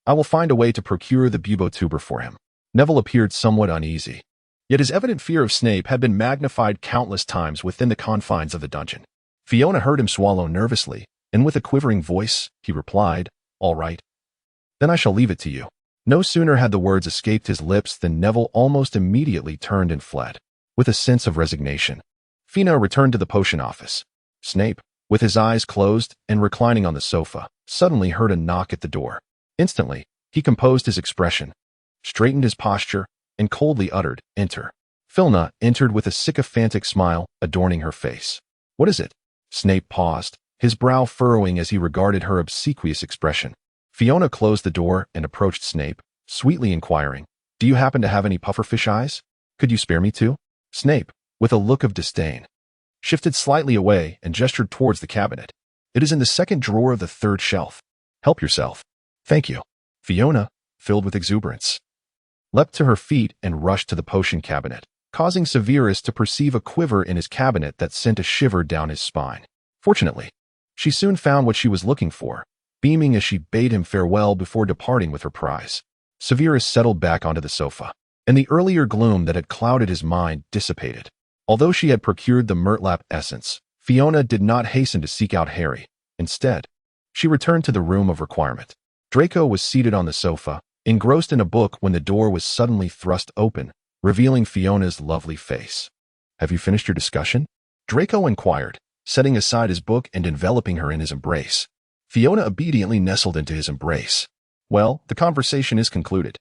I will find a way to procure the bubotuber for him. Neville appeared somewhat uneasy, yet his evident fear of Snape had been magnified countless times within the confines of the dungeon. Fiona heard him swallow nervously, and with a quivering voice, he replied, All right. Then I shall leave it to you. No sooner had the words escaped his lips than Neville almost immediately turned and fled. With a sense of resignation, Fina returned to the potion office. Snape, with his eyes closed and reclining on the sofa, suddenly heard a knock at the door. Instantly, he composed his expression, straightened his posture, and coldly uttered, Enter. Filna entered with a sycophantic smile adorning her face. What is it? Snape paused, his brow furrowing as he regarded her obsequious expression. Fiona closed the door and approached Snape, sweetly inquiring, Do you happen to have any pufferfish eyes? Could you spare me two? Snape, with a look of disdain, shifted slightly away and gestured towards the cabinet. It is in the second drawer of the third shelf. Help yourself. Thank you. Fiona, filled with exuberance, leapt to her feet and rushed to the potion cabinet, causing Severus to perceive a quiver in his cabinet that sent a shiver down his spine. Fortunately, she soon found what she was looking for, beaming as she bade him farewell before departing with her prize. Severus settled back onto the sofa, and the earlier gloom that had clouded his mind dissipated. Although she had procured the Murtlap essence, Fiona did not hasten to seek out Harry. Instead, she returned to the room of requirement. Draco was seated on the sofa, engrossed in a book when the door was suddenly thrust open, revealing Fiona's lovely face. "Have you finished your discussion?" Draco inquired, setting aside his book and enveloping her in his embrace. Fiona obediently nestled into his embrace. "Well, the conversation is concluded.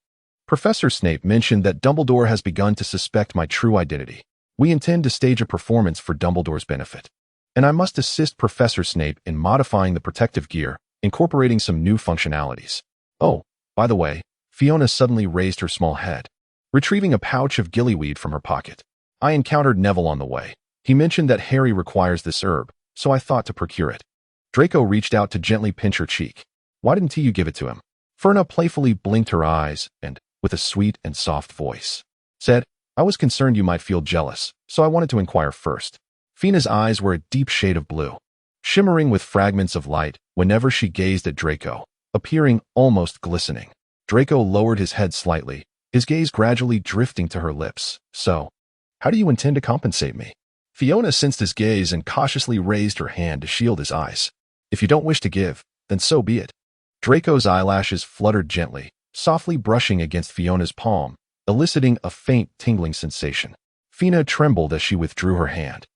Professor Snape mentioned that Dumbledore has begun to suspect my true identity. We intend to stage a performance for Dumbledore's benefit, and I must assist Professor Snape in modifying the protective gear, incorporating some new functionalities. Oh, by the way," Fiona suddenly raised her small head, retrieving a pouch of gillyweed from her pocket. "I encountered Neville on the way. He mentioned that Harry requires this herb, so I thought to procure it." Draco reached out to gently pinch her cheek. "Why didn't you give it to him?" Fiona playfully blinked her eyes and, with a sweet and soft voice, said, "I was concerned you might feel jealous, so I wanted to inquire first." Fiona's eyes were a deep shade of blue, shimmering with fragments of light whenever she gazed at Draco, appearing almost glistening. Draco lowered his head slightly, his gaze gradually drifting to her lips. "So, how do you intend to compensate me?" Fiona sensed his gaze and cautiously raised her hand to shield his eyes. "If you don't wish to give, then so be it." Draco's eyelashes fluttered gently, softly brushing against Fiona's palm, eliciting a faint tingling sensation. Fiona trembled as she withdrew her hand,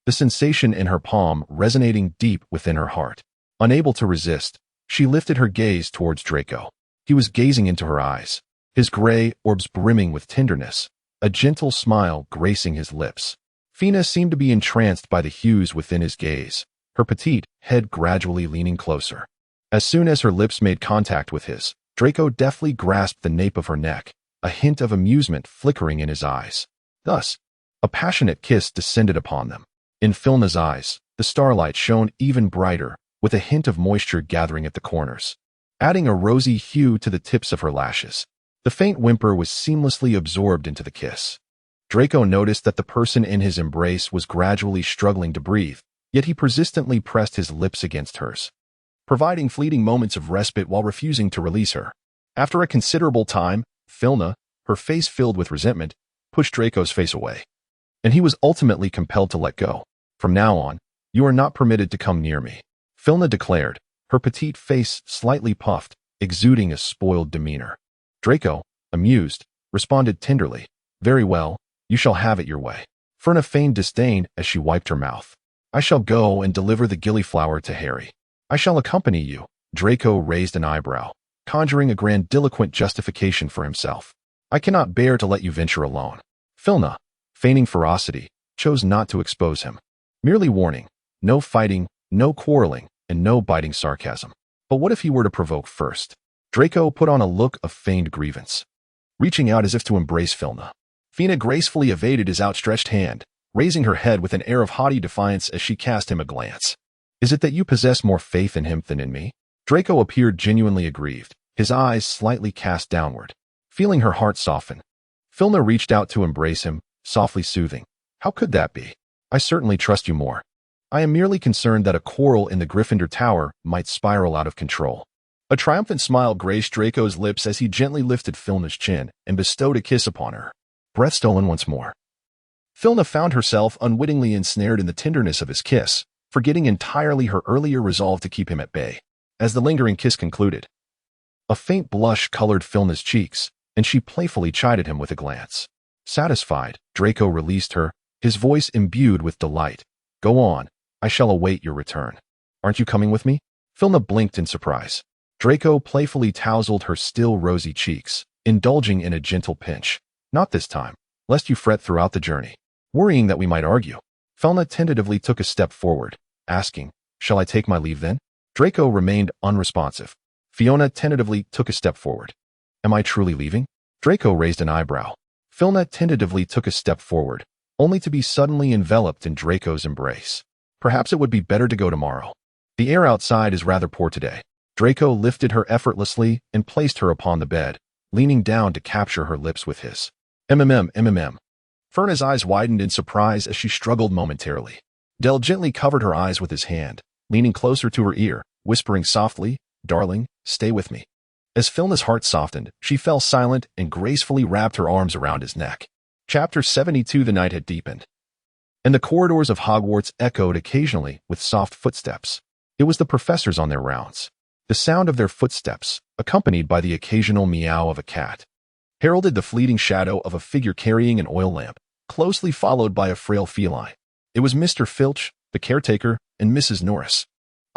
the sensation in her palm resonating deep within her heart. Unable to resist, she lifted her gaze towards Draco. He was gazing into her eyes, his gray orbs brimming with tenderness, a gentle smile gracing his lips. Fiona seemed to be entranced by the hues within his gaze, her petite head gradually leaning closer. As soon as her lips made contact with his, Draco deftly grasped the nape of her neck, a hint of amusement flickering in his eyes. Thus, a passionate kiss descended upon them. In Fiona's eyes, the starlight shone even brighter, with a hint of moisture gathering at the corners, adding a rosy hue to the tips of her lashes. The faint whimper was seamlessly absorbed into the kiss. Draco noticed that the person in his embrace was gradually struggling to breathe, yet he persistently pressed his lips against hers, providing fleeting moments of respite while refusing to release her. After a considerable time, Fiona, her face filled with resentment, pushed Draco's face away, and he was ultimately compelled to let go. "From now on, you are not permitted to come near me," Fiona declared, her petite face slightly puffed, exuding a spoiled demeanor. Draco, amused, responded tenderly, "Very well, you shall have it your way." Fiona feigned disdain as she wiped her mouth. "I shall go and deliver the gillyflower to Harry. I shall accompany you." Draco raised an eyebrow, conjuring a grandiloquent justification for himself. "I cannot bear to let you venture alone." Fiona, feigning ferocity, chose not to expose him, merely warning, no fighting, no quarreling, and no biting sarcasm. But what if he were to provoke first? Draco put on a look of feigned grievance, reaching out as if to embrace Fiona. Fiona gracefully evaded his outstretched hand, raising her head with an air of haughty defiance as she cast him a glance. "Is it that you possess more faith in him than in me?" Draco appeared genuinely aggrieved, his eyes slightly cast downward. Feeling her heart soften, Fiona reached out to embrace him, softly soothing. "How could that be? I certainly trust you more. I am merely concerned that a quarrel in the Gryffindor Tower might spiral out of control." A triumphant smile graced Draco's lips as he gently lifted Fiona's chin and bestowed a kiss upon her. Breath stolen once more. Fiona found herself unwittingly ensnared in the tenderness of his kiss, forgetting entirely her earlier resolve to keep him at bay. As the lingering kiss concluded, a faint blush colored Fiona's cheeks, and she playfully chided him with a glance. Satisfied, Draco released her, his voice imbued with delight. "Go on, I shall await your return." "Aren't you coming with me?" Fiona blinked in surprise. Draco playfully tousled her still rosy cheeks, indulging in a gentle pinch. "Not this time, lest you fret throughout the journey, worrying that we might argue." Fiona tentatively took a step forward, asking, "Shall I take my leave then?" Draco remained unresponsive. Fiona tentatively took a step forward. "Am I truly leaving?" Draco raised an eyebrow. Fiona tentatively took a step forward, only to be suddenly enveloped in Draco's embrace. "Perhaps it would be better to go tomorrow. The air outside is rather poor today." Draco lifted her effortlessly and placed her upon the bed, leaning down to capture her lips with his. MMM. Ferna's eyes widened in surprise as she struggled momentarily. Del gently covered her eyes with his hand, leaning closer to her ear, whispering softly, "Darling, stay with me." As Filna's heart softened, she fell silent and gracefully wrapped her arms around his neck. Chapter 72. The night had deepened, and the corridors of Hogwarts echoed occasionally with soft footsteps. It was the professors on their rounds. The sound of their footsteps, accompanied by the occasional meow of a cat, heralded the fleeting shadow of a figure carrying an oil lamp, closely followed by a frail feline. It was Mr. Filch, the caretaker, and Mrs. Norris.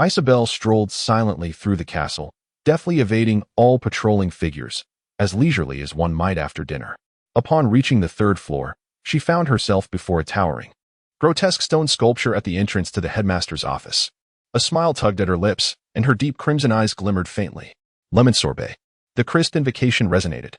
Isabel strolled silently through the castle, deftly evading all patrolling figures, as leisurely as one might after dinner. Upon reaching the third floor, she found herself before a towering, grotesque stone sculpture at the entrance to the headmaster's office. A smile tugged at her lips, and her deep crimson eyes glimmered faintly. Lemon sorbet. The crisp invocation resonated,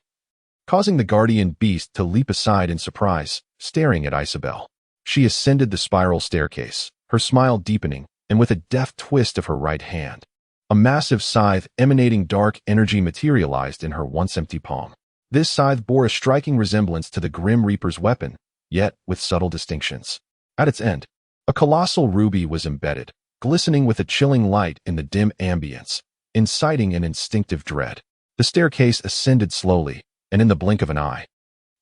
causing the guardian beast to leap aside in surprise, staring at Isabel. She ascended the spiral staircase, her smile deepening, and with a deft twist of her right hand, a massive scythe emanating dark energy materialized in her once empty palm. This scythe bore a striking resemblance to the Grim Reaper's weapon, yet with subtle distinctions. At its end, a colossal ruby was embedded, glistening with a chilling light in the dim ambience, inciting an instinctive dread. The staircase ascended slowly, and in the blink of an eye,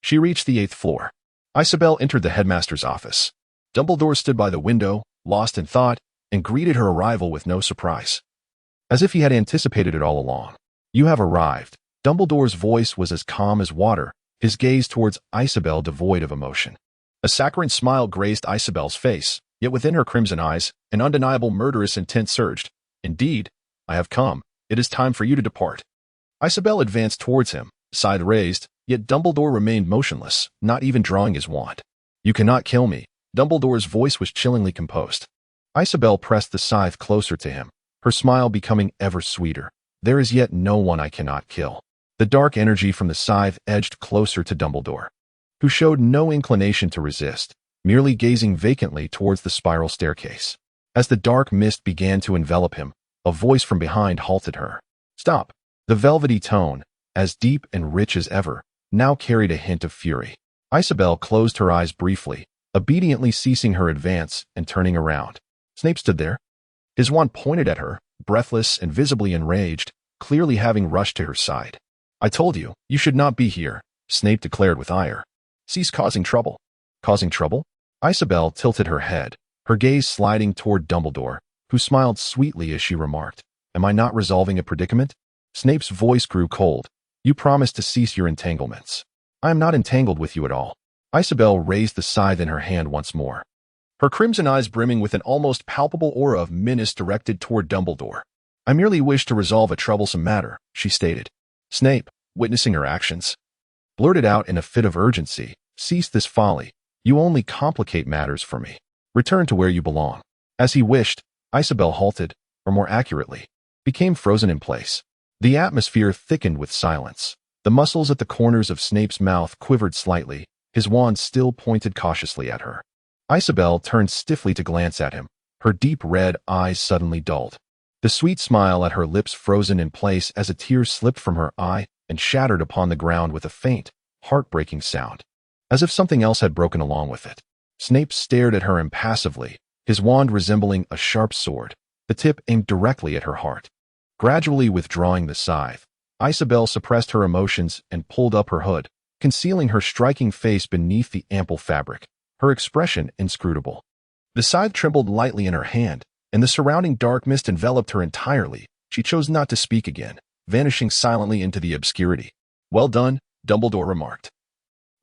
she reached the 8th floor. Isabel entered the headmaster's office. Dumbledore stood by the window, lost in thought, and greeted her arrival with no surprise, as if he had anticipated it all along. "You have arrived." Dumbledore's voice was as calm as water, his gaze towards Isabel devoid of emotion. A saccharine smile graced Isabel's face, yet within her crimson eyes, an undeniable murderous intent surged. "Indeed, I have come. It is time for you to depart." Isabel advanced towards him, scythe raised, yet Dumbledore remained motionless, not even drawing his wand. "You cannot kill me." Dumbledore's voice was chillingly composed. Isabel pressed the scythe closer to him, her smile becoming ever sweeter. "There is yet no one I cannot kill." The dark energy from the scythe edged closer to Dumbledore, who showed no inclination to resist, merely gazing vacantly towards the spiral staircase. As the dark mist began to envelop him, a voice from behind halted her. "Stop." The velvety tone, as deep and rich as ever, now carried a hint of fury. Isabel closed her eyes briefly, obediently ceasing her advance and turning around. Snape stood there, his wand pointed at her, breathless and visibly enraged, clearly having rushed to her side. "I told you, you should not be here," Snape declared with ire. "Cease causing trouble." "Causing trouble?" Isabel tilted her head, her gaze sliding toward Dumbledore, who smiled sweetly as she remarked, "Am I not resolving a predicament?" Snape's voice grew cold. "You promised to cease your entanglements." "I am not entangled with you at all." Isabel raised the scythe in her hand once more, her crimson eyes brimming with an almost palpable aura of menace directed toward Dumbledore. "I merely wish to resolve a troublesome matter," she stated. Snape, witnessing her actions, blurted out in a fit of urgency, "Cease this folly. You only complicate matters for me. Return to where you belong." As he wished, Isabel halted, or more accurately, became frozen in place. The atmosphere thickened with silence. The muscles at the corners of Snape's mouth quivered slightly, his wand still pointed cautiously at her. Isabel turned stiffly to glance at him, her deep red eyes suddenly dulled. The sweet smile at her lips frozen in place as a tear slipped from her eye and shattered upon the ground with a faint, heartbreaking sound, as if something else had broken along with it. Snape stared at her impassively, his wand resembling a sharp sword, the tip aimed directly at her heart. Gradually withdrawing the scythe, Isabel suppressed her emotions and pulled up her hood, concealing her striking face beneath the ample fabric, her expression inscrutable. The scythe trembled lightly in her hand, and the surrounding dark mist enveloped her entirely. She chose not to speak again, vanishing silently into the obscurity. "Well done," Dumbledore remarked,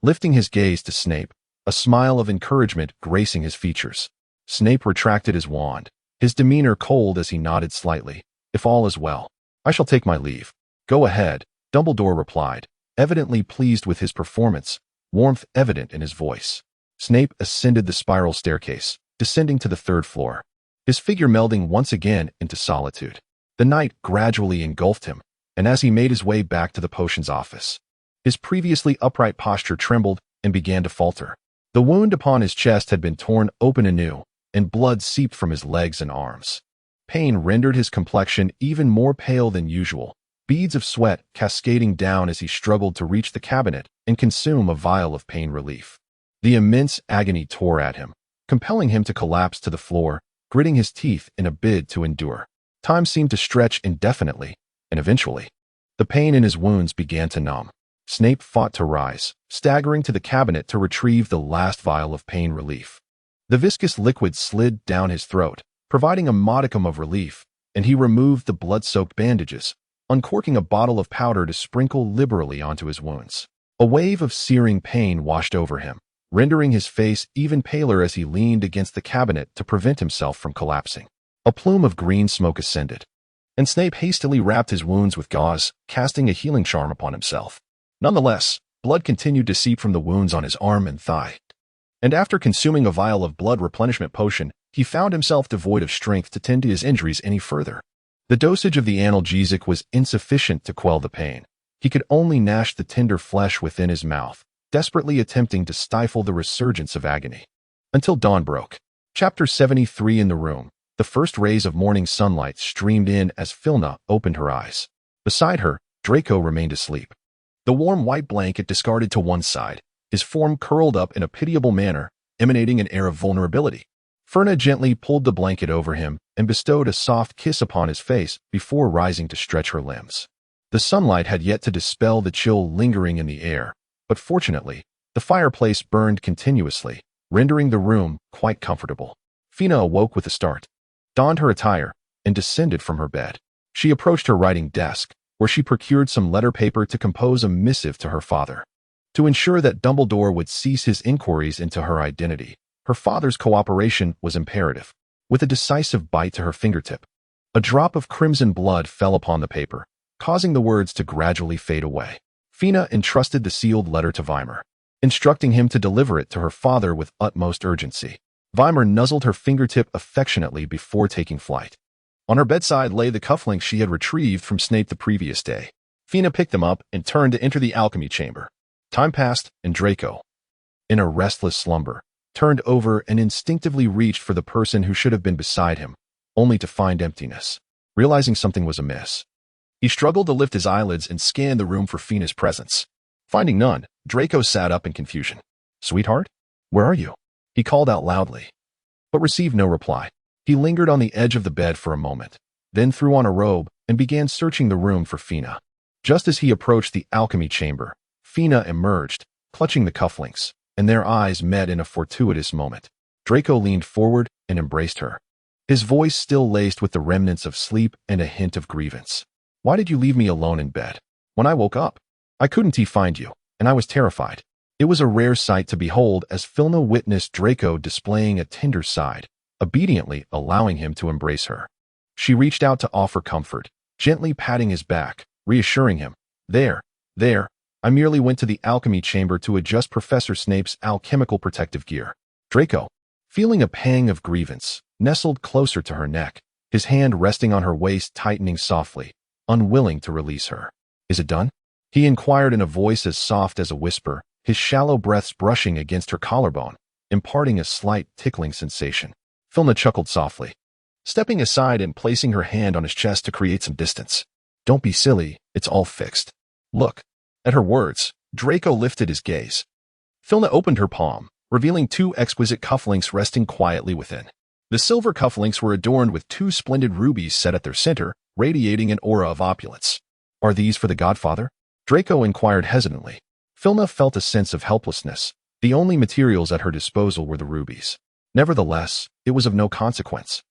lifting his gaze to Snape, a smile of encouragement gracing his features. Snape retracted his wand, his demeanor cold as he nodded slightly. "If all is well, I shall take my leave." "Go ahead," Dumbledore replied, evidently pleased with his performance, warmth evident in his voice. Snape ascended the spiral staircase, descending to the 3rd floor, his figure melding once again into solitude. The night gradually engulfed him, and as he made his way back to the potions office, his previously upright posture trembled and began to falter. The wound upon his chest had been torn open anew, and blood seeped from his legs and arms. Pain rendered his complexion even more pale than usual, beads of sweat cascading down as he struggled to reach the cabinet and consume a vial of pain relief. The immense agony tore at him, compelling him to collapse to the floor, gritting his teeth in a bid to endure. Time seemed to stretch indefinitely, and eventually, the pain in his wounds began to numb. Snape fought to rise, staggering to the cabinet to retrieve the last vial of pain relief. The viscous liquid slid down his throat, providing a modicum of relief, and he removed the blood-soaked bandages, uncorking a bottle of powder to sprinkle liberally onto his wounds. A wave of searing pain washed over him, rendering his face even paler as he leaned against the cabinet to prevent himself from collapsing. A plume of green smoke ascended, and Snape hastily wrapped his wounds with gauze, casting a healing charm upon himself. Nonetheless, blood continued to seep from the wounds on his arm and thigh. And after consuming a vial of blood replenishment potion, he found himself devoid of strength to tend to his injuries any further. The dosage of the analgesic was insufficient to quell the pain. He could only gnash the tender flesh within his mouth, desperately attempting to stifle the resurgence of agony. Until dawn broke. Chapter 73. In the room, the first rays of morning sunlight streamed in as Filna opened her eyes. Beside her, Draco remained asleep. The warm white blanket discarded to one side, his form curled up in a pitiable manner, emanating an air of vulnerability. Ferna gently pulled the blanket over him and bestowed a soft kiss upon his face before rising to stretch her limbs. The sunlight had yet to dispel the chill lingering in the air, but fortunately, the fireplace burned continuously, rendering the room quite comfortable. Fina awoke with a start, donned her attire, and descended from her bed. She approached her writing desk, where she procured some letter paper to compose a missive to her father. To ensure that Dumbledore would cease his inquiries into her identity, her father's cooperation was imperative. With a decisive bite to her fingertip, a drop of crimson blood fell upon the paper, causing the words to gradually fade away. Fina entrusted the sealed letter to Weimar, instructing him to deliver it to her father with utmost urgency. Weimar nuzzled her fingertip affectionately before taking flight. On her bedside lay the cufflinks she had retrieved from Snape the previous day. Fina picked them up and turned to enter the alchemy chamber. Time passed, and Draco, in a restless slumber, turned over and instinctively reached for the person who should have been beside him, only to find emptiness. Realizing something was amiss, he struggled to lift his eyelids and scanned the room for Fina's presence. Finding none, Draco sat up in confusion. "Sweetheart, where are you?" he called out loudly, but received no reply. He lingered on the edge of the bed for a moment, then threw on a robe and began searching the room for Fina. Just as he approached the alchemy chamber, Fina emerged, clutching the cufflinks, and their eyes met in a fortuitous moment. Draco leaned forward and embraced her, his voice still laced with the remnants of sleep and a hint of grievance. "Why did you leave me alone in bed? When I woke up, I couldn't find you, and I was terrified." It was a rare sight to behold as Filna witnessed Draco displaying a tender side, obediently allowing him to embrace her. She reached out to offer comfort, gently patting his back, reassuring him. There, I merely went to the alchemy chamber to adjust Professor Snape's alchemical protective gear." Draco, feeling a pang of grievance, nestled closer to her neck, his hand resting on her waist tightening softly, unwilling to release her. "Is it done?" he inquired in a voice as soft as a whisper, his shallow breaths brushing against her collarbone, imparting a slight tickling sensation. Filna chuckled softly, stepping aside and placing her hand on his chest to create some distance. "Don't be silly, it's all fixed. Look." At her words, Draco lifted his gaze. Filna opened her palm, revealing two exquisite cufflinks resting quietly within. The silver cufflinks were adorned with two splendid rubies set at their center, radiating an aura of opulence. "Are these for the Godfather?" Draco inquired hesitantly. Filna felt a sense of helplessness. The only materials at her disposal were the rubies. Nevertheless, it was of no consequence,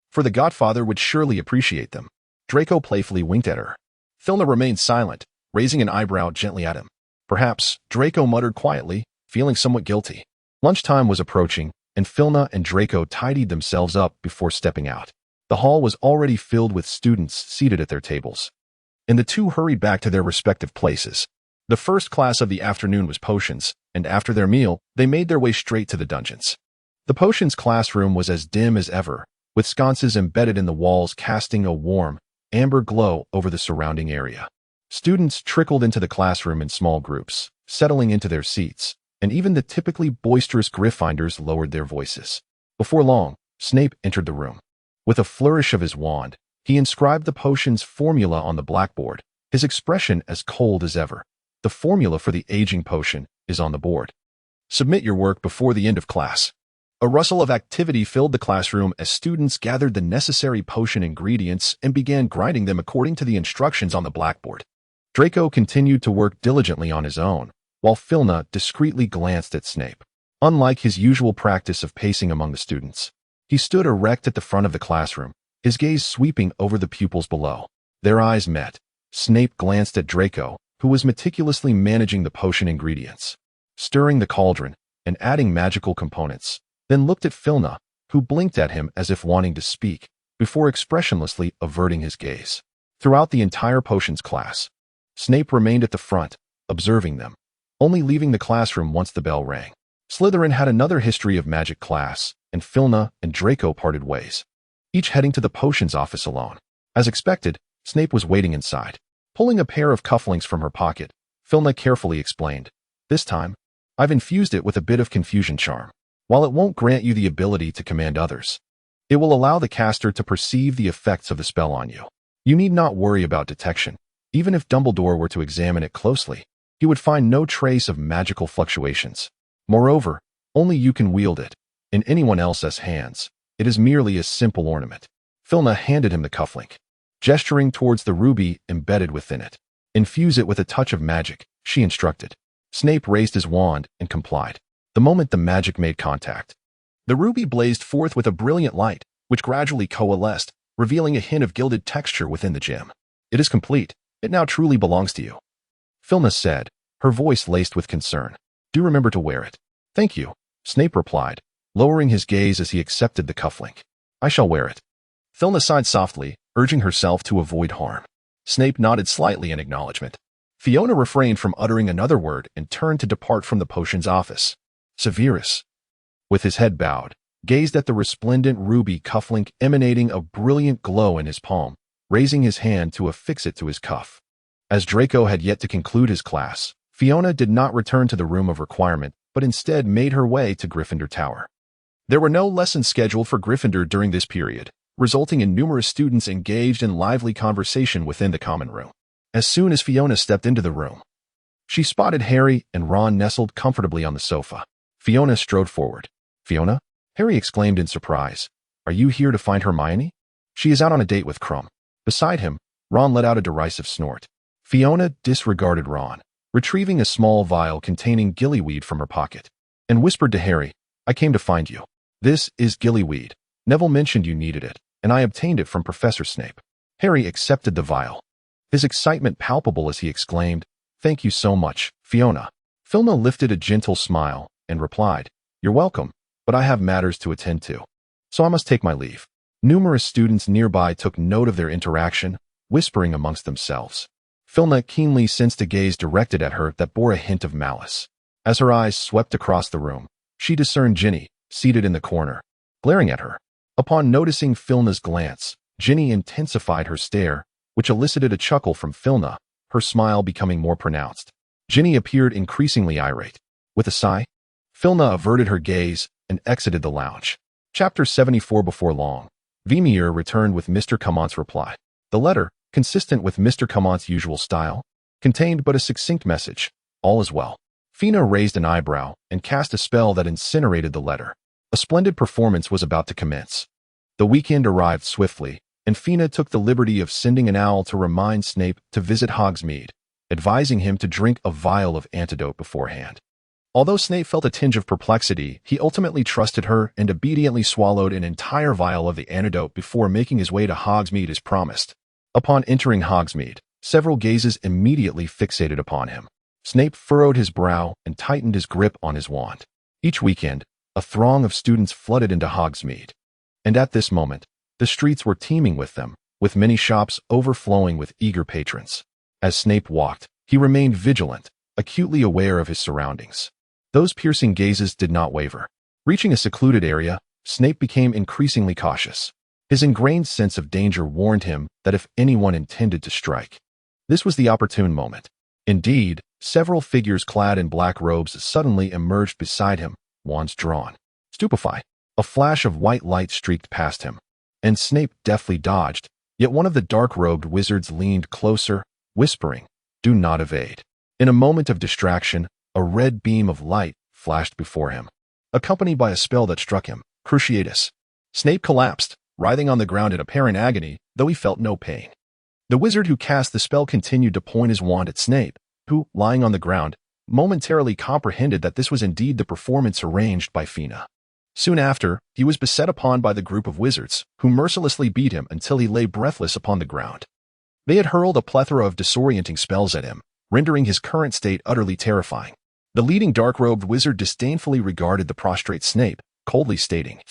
for the Godfather would surely appreciate them. Draco playfully winked at her. Filna remained silent, raising an eyebrow gently at him. "Perhaps," Draco muttered quietly, feeling somewhat guilty. Lunchtime was approaching, and Filna and Draco tidied themselves up before stepping out. The hall was already filled with students seated at their tables, and the two hurried back to their respective places. The first class of the afternoon was potions, and after their meal, they made their way straight to the dungeons. The potions classroom was as dim as ever, with sconces embedded in the walls casting a warm, amber glow over the surrounding area. Students trickled into the classroom in small groups, settling into their seats, and even the typically boisterous Gryffindors lowered their voices. Before long, Snape entered the room. With a flourish of his wand, he inscribed the potion's formula on the blackboard, his his expression as cold as ever. The formula for the aging potion is on the board. Submit your work before the end of class. A rustle of activity filled the classroom as students gathered the necessary potion ingredients and began grinding them according to the instructions on the blackboard. Draco continued to work diligently on his own, while Filna discreetly glanced at Snape. Unlike his usual practice of pacing among the students, he stood erect at the front of the classroom, his gaze sweeping over the pupils below. Their eyes met. Snape glanced at Draco, who was meticulously managing the potion ingredients, stirring the cauldron, and adding magical components, then looked at Filna, who blinked at him as if wanting to speak, before expressionlessly averting his gaze. Throughout the entire potions class, Snape remained at the front, observing them, only leaving the classroom once the bell rang. Slytherin had another history of magic class, and Filna and Draco parted ways, each heading to the potions office alone. As expected, Snape was waiting inside. Pulling a pair of cufflinks from her pocket, Filna carefully explained, "This time, I've infused it with a bit of confusion charm. While it won't grant you the ability to command others, it will allow the caster to perceive the effects of the spell on you. You need not worry about detection. Even if Dumbledore were to examine it closely, he would find no trace of magical fluctuations. Moreover, only you can wield it. In anyone else's hands, it is merely a simple ornament." Filna handed him the cufflink, gesturing towards the ruby embedded within it. "Infuse it with a touch of magic," she instructed. Snape raised his wand and complied. The moment the magic made contact, the ruby blazed forth with a brilliant light, which gradually coalesced, revealing a hint of gilded texture within the gem. "It is complete. It now truly belongs to you," Filna said, her voice laced with concern. "Do remember to wear it." "Thank you," Snape replied, lowering his gaze as he accepted the cufflink. "I shall wear it." Filna sighed softly, urging herself to avoid harm. Snape nodded slightly in acknowledgement. Fiona refrained from uttering another word and turned to depart from the potions office. Severus, with his head bowed, gazed at the resplendent ruby cufflink emanating a brilliant glow in his palm, raising his hand to affix it to his cuff. As Draco had yet to conclude his class, Fiona did not return to the room of requirement, but instead made her way to Gryffindor Tower. There were no lessons scheduled for Gryffindor during this period, resulting in numerous students engaged in lively conversation within the common room. As soon as Fiona stepped into the room, she spotted Harry and Ron nestled comfortably on the sofa. Fiona strode forward. "Fiona?" Harry exclaimed in surprise. "Are you here to find Hermione?" "She is out on a date with Krum." Beside him, Ron let out a derisive snort. Fiona disregarded Ron, retrieving a small vial containing gillyweed from her pocket, and whispered to Harry, "I came to find you. This is gillyweed. Neville mentioned you needed it, and I obtained it from Professor Snape." Harry accepted the vial, his excitement palpable as he exclaimed, "Thank you so much, Fiona." Filna lifted a gentle smile and replied, "You're welcome, but I have matters to attend to, so I must take my leave." Numerous students nearby took note of their interaction, whispering amongst themselves. Filna keenly sensed a gaze directed at her that bore a hint of malice. As her eyes swept across the room, she discerned Ginny, seated in the corner, glaring at her. Upon noticing Filna's glance, Ginny intensified her stare, which elicited a chuckle from Filna, her smile becoming more pronounced. Ginny appeared increasingly irate. With a sigh, Filna averted her gaze and exited the lounge. Chapter 74. Before long, Vimier returned with Mr. Commont's reply. The letter, consistent with Mr. Commont's usual style, contained but a succinct message: "All is well." Fina raised an eyebrow and cast a spell that incinerated the letter. A splendid performance was about to commence. The weekend arrived swiftly, and Fina took the liberty of sending an owl to remind Snape to visit Hogsmeade, advising him to drink a vial of antidote beforehand. Although Snape felt a tinge of perplexity, he ultimately trusted her and obediently swallowed an entire vial of the antidote before making his way to Hogsmeade as promised. Upon entering Hogsmeade, several gazes immediately fixated upon him. Snape furrowed his brow and tightened his grip on his wand. Each weekend, a throng of students flooded into Hogsmeade, and at this moment, the streets were teeming with them, with many shops overflowing with eager patrons. As Snape walked, he remained vigilant, acutely aware of his surroundings. Those piercing gazes did not waver. Reaching a secluded area, Snape became increasingly cautious. His ingrained sense of danger warned him that if anyone intended to strike, this was the opportune moment. Indeed, several figures clad in black robes suddenly emerged beside him, wands drawn. Stupefied, a flash of white light streaked past him, and Snape deftly dodged, yet one of the dark-robed wizards leaned closer, whispering, "Do not evade." In a moment of distraction, a red beam of light flashed before him, accompanied by a spell that struck him, Cruciatus. Snape collapsed, writhing on the ground in apparent agony, though he felt no pain. The wizard who cast the spell continued to point his wand at Snape, who, lying on the ground, momentarily comprehended that this was indeed the performance arranged by Fina. Soon after, he was beset upon by the group of wizards, who mercilessly beat him until he lay breathless upon the ground. They had hurled a plethora of disorienting spells at him, rendering his current state utterly terrifying. The leading dark-robed wizard disdainfully regarded the prostrate Snape, coldly stating,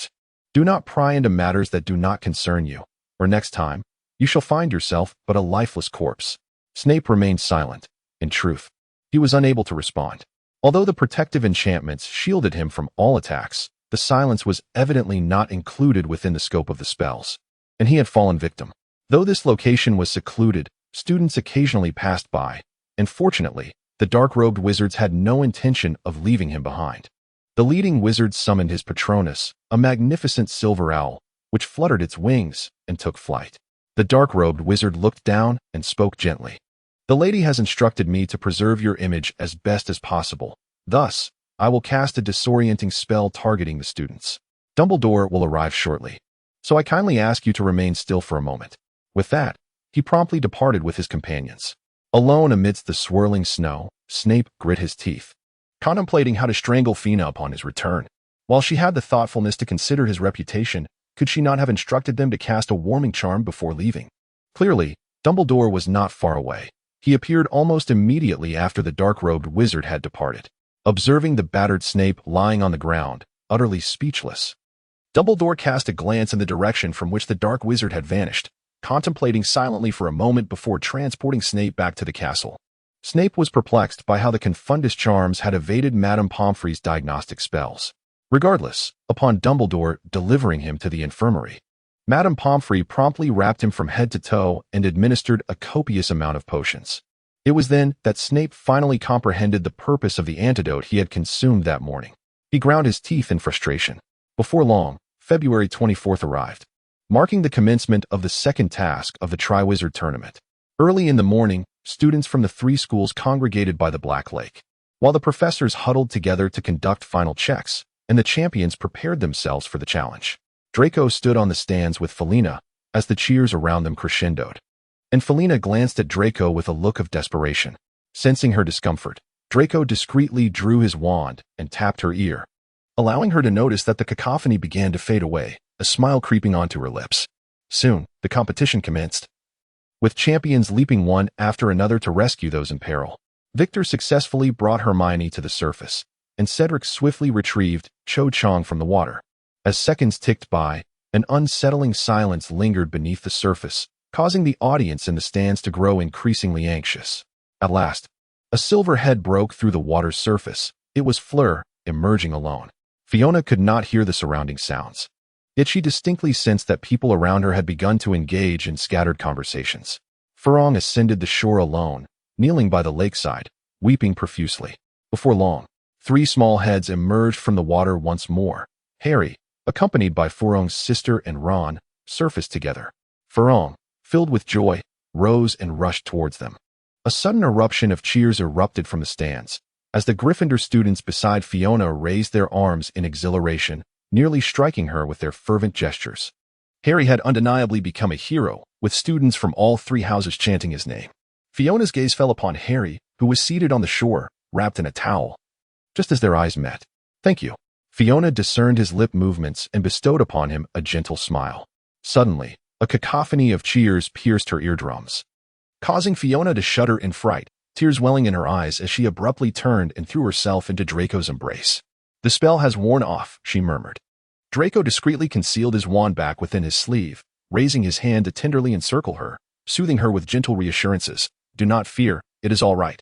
"Do not pry into matters that do not concern you, or next time, you shall find yourself but a lifeless corpse." Snape remained silent. In truth, he was unable to respond. Although the protective enchantments shielded him from all attacks, the silence was evidently not included within the scope of the spells, and he had fallen victim. Though this location was secluded, students occasionally passed by, and fortunately, the dark-robed wizards had no intention of leaving him behind. The leading wizard summoned his Patronus, a magnificent silver owl, which fluttered its wings and took flight. The dark-robed wizard looked down and spoke gently. "The lady has instructed me to preserve your image as best as possible. Thus, I will cast a disorienting spell targeting the students. Dumbledore will arrive shortly, so I kindly ask you to remain still for a moment." With that, he promptly departed with his companions. Alone amidst the swirling snow, Snape grit his teeth, contemplating how to strangle Fina upon his return. While she had the thoughtfulness to consider his reputation, could she not have instructed them to cast a warming charm before leaving? Clearly, Dumbledore was not far away. He appeared almost immediately after the dark-robed wizard had departed. Observing the battered Snape lying on the ground, utterly speechless, Dumbledore cast a glance in the direction from which the dark wizard had vanished, contemplating silently for a moment before transporting Snape back to the castle. Snape was perplexed by how the Confundus charms had evaded Madame Pomfrey's diagnostic spells. Regardless, upon Dumbledore delivering him to the infirmary, Madame Pomfrey promptly wrapped him from head to toe and administered a copious amount of potions. It was then that Snape finally comprehended the purpose of the antidote he had consumed that morning. He ground his teeth in frustration. Before long, February 24th arrived, marking the commencement of the second task of the Triwizard Tournament. Early in the morning, students from the 3 schools congregated by the Black Lake, while the professors huddled together to conduct final checks, and the champions prepared themselves for the challenge. Draco stood on the stands with Felina as the cheers around them crescendoed, and Felina glanced at Draco with a look of desperation. Sensing her discomfort, Draco discreetly drew his wand and tapped her ear, allowing her to notice that the cacophony began to fade away, a smile creeping onto her lips. Soon, the competition commenced, with champions leaping one after another to rescue those in peril. Victor successfully brought Hermione to the surface, and Cedric swiftly retrieved Cho Chang from the water. As seconds ticked by, an unsettling silence lingered beneath the surface, causing the audience in the stands to grow increasingly anxious. At last, a silver head broke through the water's surface. It was Fleur, emerging alone. Fiona could not hear the surrounding sounds, yet she distinctly sensed that people around her had begun to engage in scattered conversations. Furong ascended the shore alone, kneeling by the lakeside, weeping profusely. Before long, 3 small heads emerged from the water once more. Harry, accompanied by Furong's sister and Ron, surfaced together. Furong, filled with joy, rose and rushed towards them. A sudden eruption of cheers erupted from the stands, as the Gryffindor students beside Fiona raised their arms in exhilaration, nearly striking her with their fervent gestures. Harry had undeniably become a hero, with students from all 3 houses chanting his name. Fiona's gaze fell upon Harry, who was seated on the shore, wrapped in a towel. Just as their eyes met, "Thank you." Fiona discerned his lip movements and bestowed upon him a gentle smile. Suddenly, a cacophony of cheers pierced her eardrums, causing Fiona to shudder in fright, tears welling in her eyes as she abruptly turned and threw herself into Draco's embrace. "The spell has worn off," she murmured. Draco discreetly concealed his wand back within his sleeve, raising his hand to tenderly encircle her, soothing her with gentle reassurances. "Do not fear, it is all right."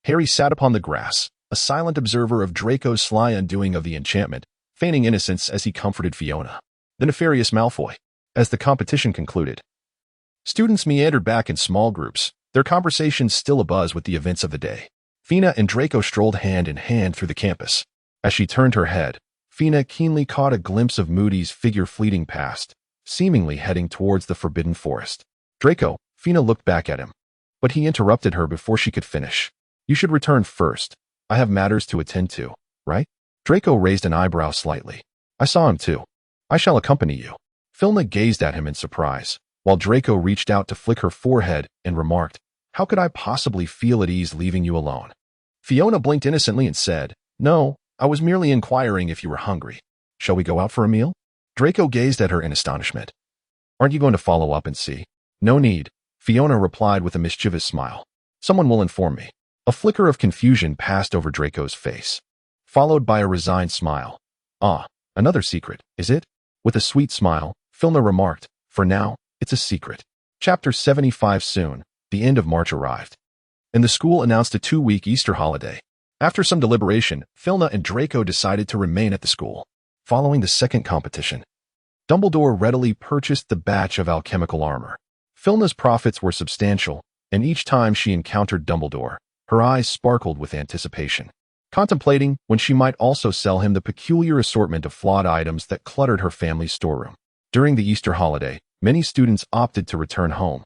Harry sat upon the grass, a silent observer of Draco's sly undoing of the enchantment, feigning innocence as he comforted Fiona. The nefarious Malfoy. As the competition concluded, students meandered back in small groups, their conversations still abuzz with the events of the day. Fina and Draco strolled hand in hand through the campus. As she turned her head, Fina keenly caught a glimpse of Moody's figure fleeting past, seemingly heading towards the Forbidden Forest. "Draco," Fina looked back at him. But he interrupted her before she could finish. You should return first. I have matters to attend to, right? Draco raised an eyebrow slightly. I saw him too. I shall accompany you. Filna gazed at him in surprise, while Draco reached out to flick her forehead and remarked, How could I possibly feel at ease leaving you alone? Fiona blinked innocently and said, No, I was merely inquiring if you were hungry. Shall we go out for a meal? Draco gazed at her in astonishment. Aren't you going to follow up and see? No need, Fiona replied with a mischievous smile. Someone will inform me. A flicker of confusion passed over Draco's face, followed by a resigned smile. Ah, another secret, is it? With a sweet smile, Filna remarked, For now, it's a secret. Chapter 75 Soon, the end of March arrived, and the school announced a 2-week Easter holiday. After some deliberation, Filna and Draco decided to remain at the school. Following the second competition, Dumbledore readily purchased the batch of alchemical armor. Filna's profits were substantial, and each time she encountered Dumbledore, her eyes sparkled with anticipation, contemplating when she might also sell him the peculiar assortment of flawed items that cluttered her family's storeroom. During the Easter holiday, many students opted to return home,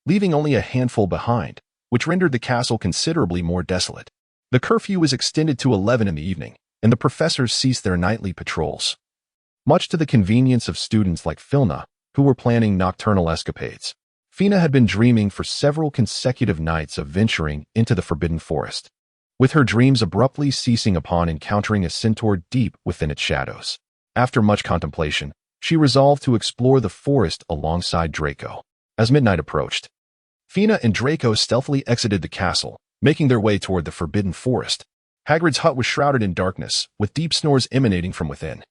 leaving only a handful behind, which rendered the castle considerably more desolate. The curfew was extended to 11 in the evening, and the professors ceased their nightly patrols, much to the convenience of students like Filna, who were planning nocturnal escapades. Fina had been dreaming for several consecutive nights of venturing into the Forbidden Forest, with her dreams abruptly ceasing upon encountering a centaur deep within its shadows. After much contemplation, she resolved to explore the forest alongside Draco. As midnight approached, Fina and Draco stealthily exited the castle, making their way toward the Forbidden Forest. Hagrid's hut was shrouded in darkness, with deep snores emanating from within.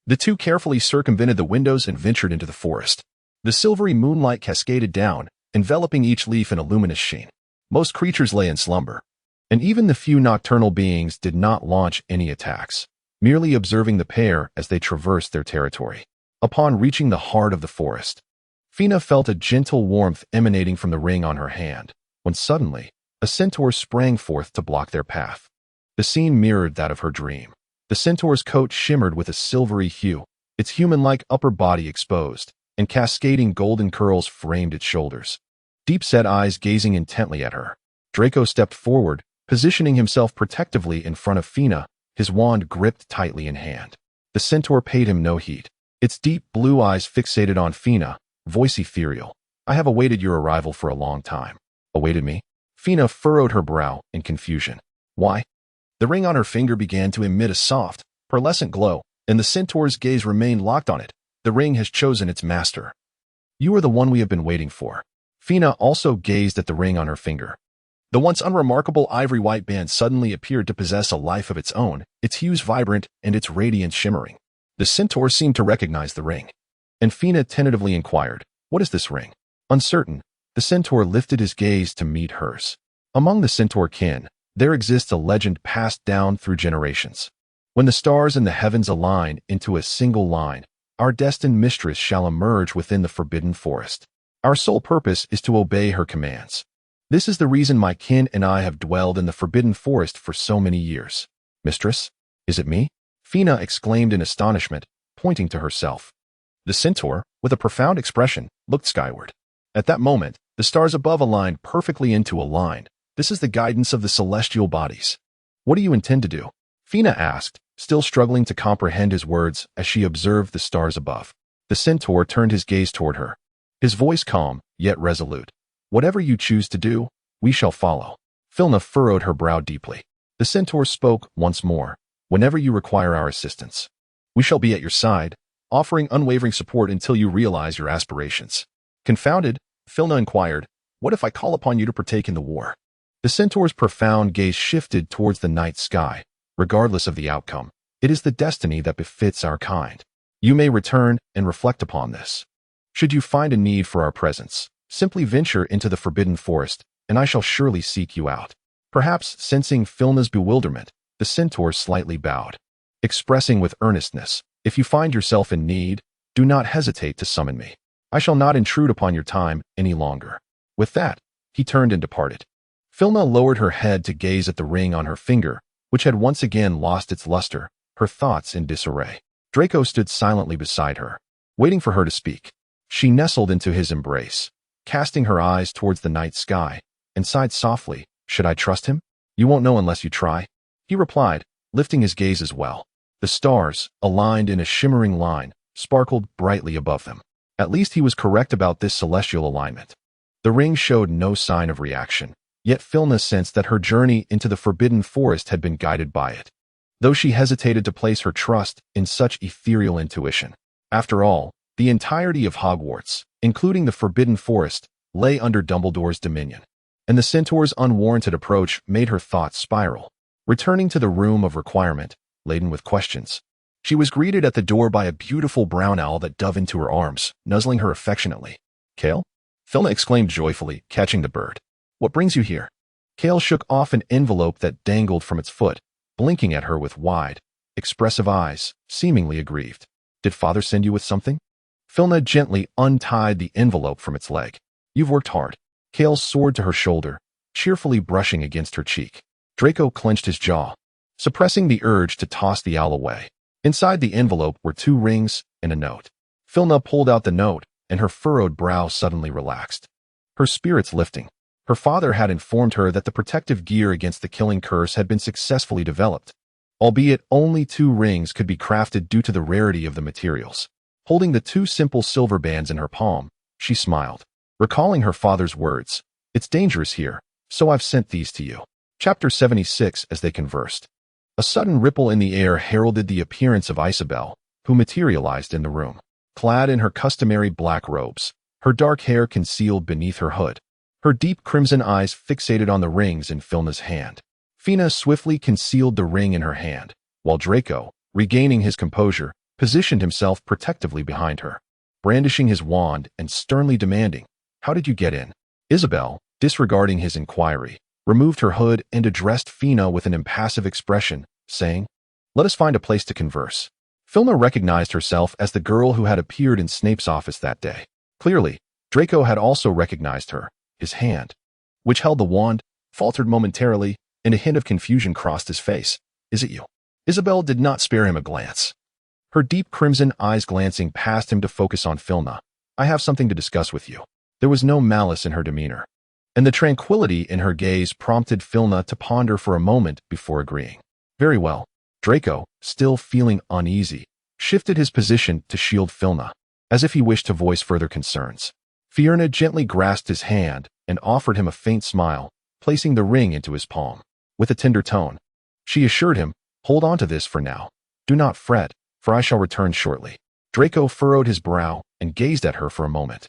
The two carefully circumvented the windows and ventured into the forest. The silvery moonlight cascaded down, enveloping each leaf in a luminous sheen. Most creatures lay in slumber, and even the few nocturnal beings did not launch any attacks, merely observing the pair as they traversed their territory. Upon reaching the heart of the forest, Fina felt a gentle warmth emanating from the ring on her hand, when suddenly, a centaur sprang forth to block their path. The scene mirrored that of her dream. The centaur's coat shimmered with a silvery hue, its human-like upper body exposed, and cascading golden curls framed its shoulders. Deep-set eyes gazing intently at her. Draco stepped forward, positioning himself protectively in front of Fina, his wand gripped tightly in hand. The centaur paid him no heed. Its deep blue eyes fixated on Fina, voice ethereal. I have awaited your arrival for a long time. Awaited me? Fina furrowed her brow in confusion. Why? The ring on her finger began to emit a soft, pearlescent glow, and the centaur's gaze remained locked on it. The ring has chosen its master. You are the one we have been waiting for. Fina also gazed at the ring on her finger. The once unremarkable ivory-white band suddenly appeared to possess a life of its own, its hues vibrant and its radiance shimmering. The centaur seemed to recognize the ring, and Fina tentatively inquired, What is this ring? Uncertain, the centaur lifted his gaze to meet hers. Among the centaur kin, there exists a legend passed down through generations. When the stars in the heavens align into a single line, our destined mistress shall emerge within the Forbidden Forest. Our sole purpose is to obey her commands. This is the reason my kin and I have dwelled in the Forbidden Forest for so many years. Mistress? Is it me? Fina exclaimed in astonishment, pointing to herself. The centaur, with a profound expression, looked skyward. At that moment, the stars above aligned perfectly into a line. This is the guidance of the celestial bodies. What do you intend to do? Fina asked, still struggling to comprehend his words as she observed the stars above. The centaur turned his gaze toward her, his voice calm, yet resolute. Whatever you choose to do, we shall follow. Filna furrowed her brow deeply. The centaur spoke once more. Whenever you require our assistance, we shall be at your side, offering unwavering support until you realize your aspirations. Confounded, Filna inquired, What if I call upon you to partake in the war? The centaur's profound gaze shifted towards the night sky. Regardless of the outcome, it is the destiny that befits our kind. You may return and reflect upon this. Should you find a need for our presence, simply venture into the Forbidden Forest, and I shall surely seek you out. Perhaps sensing Filna's bewilderment, the centaur slightly bowed, expressing with earnestness, If you find yourself in need, do not hesitate to summon me. I shall not intrude upon your time any longer. With that, he turned and departed. Filna lowered her head to gaze at the ring on her finger, which had once again lost its luster, her thoughts in disarray. Draco stood silently beside her, waiting for her to speak. She nestled into his embrace, casting her eyes towards the night sky, and sighed softly. Should I trust him? You won't know unless you try, he replied, lifting his gaze as well. The stars, aligned in a shimmering line, sparkled brightly above them. At least he was correct about this celestial alignment. The ring showed no sign of reaction, yet Filna sensed that her journey into the forbidden forest had been guided by it, though she hesitated to place her trust in such ethereal intuition. After all, the entirety of Hogwarts, including the forbidden forest, lay under Dumbledore's dominion, and the centaur's unwarranted approach made her thoughts spiral. Returning to the room of requirement, laden with questions, she was greeted at the door by a beautiful brown owl that dove into her arms, nuzzling her affectionately. Kale? Filna exclaimed joyfully, catching the bird. What brings you here? Kale shook off an envelope that dangled from its foot, blinking at her with wide, expressive eyes, seemingly aggrieved. Did father send you with something? Filna gently untied the envelope from its leg. You've worked hard. Kale soared to her shoulder, cheerfully brushing against her cheek. Draco clenched his jaw, suppressing the urge to toss the owl away. Inside the envelope were 2 rings and a note. Filna pulled out the note, and her furrowed brow suddenly relaxed, her spirits lifting. Her father had informed her that the protective gear against the killing curse had been successfully developed, albeit only 2 rings could be crafted due to the rarity of the materials. Holding the 2 simple silver bands in her palm, she smiled, recalling her father's words. It's dangerous here, so I've sent these to you. Chapter 76. As they conversed, a sudden ripple in the air heralded the appearance of Isabel, who materialized in the room. Clad in her customary black robes, her dark hair concealed beneath her hood, her deep crimson eyes fixated on the rings in Filna's hand. Fina swiftly concealed the ring in her hand, while Draco, regaining his composure, positioned himself protectively behind her, brandishing his wand and sternly demanding, How did you get in? Isabel, disregarding his inquiry, removed her hood and addressed Fina with an impassive expression, saying, Let us find a place to converse. Filna recognized herself as the girl who had appeared in Snape's office that day. Clearly, Draco had also recognized her. His hand, which held the wand, faltered momentarily, and a hint of confusion crossed his face. Is it you? Isabel did not spare him a glance, her deep crimson eyes glancing past him to focus on Filna. I have something to discuss with you. There was no malice in her demeanor, and the tranquility in her gaze prompted Filna to ponder for a moment before agreeing. Very well. Draco, still feeling uneasy, shifted his position to shield Filna, as if he wished to voice further concerns. Fiona gently grasped his hand and offered him a faint smile, placing the ring into his palm. With a tender tone, she assured him, Hold on to this for now. Do not fret, for I shall return shortly. Draco furrowed his brow and gazed at her for a moment,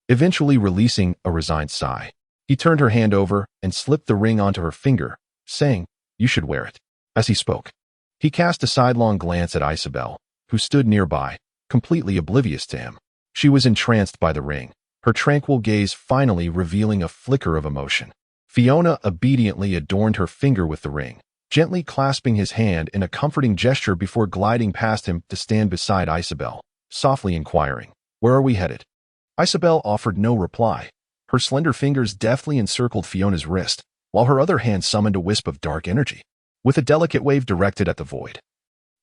eventually releasing a resigned sigh. He turned her hand over and slipped the ring onto her finger, saying, You should wear it. As he spoke, he cast a sidelong glance at Isabel, who stood nearby, completely oblivious to him. She was entranced by the ring, her tranquil gaze finally revealing a flicker of emotion. Fiona obediently adorned her finger with the ring, gently clasping his hand in a comforting gesture before gliding past him to stand beside Isabel, softly inquiring, Where are we headed? Isabel offered no reply. Her slender fingers deftly encircled Fiona's wrist, while her other hand summoned a wisp of dark energy, with a delicate wave directed at the void.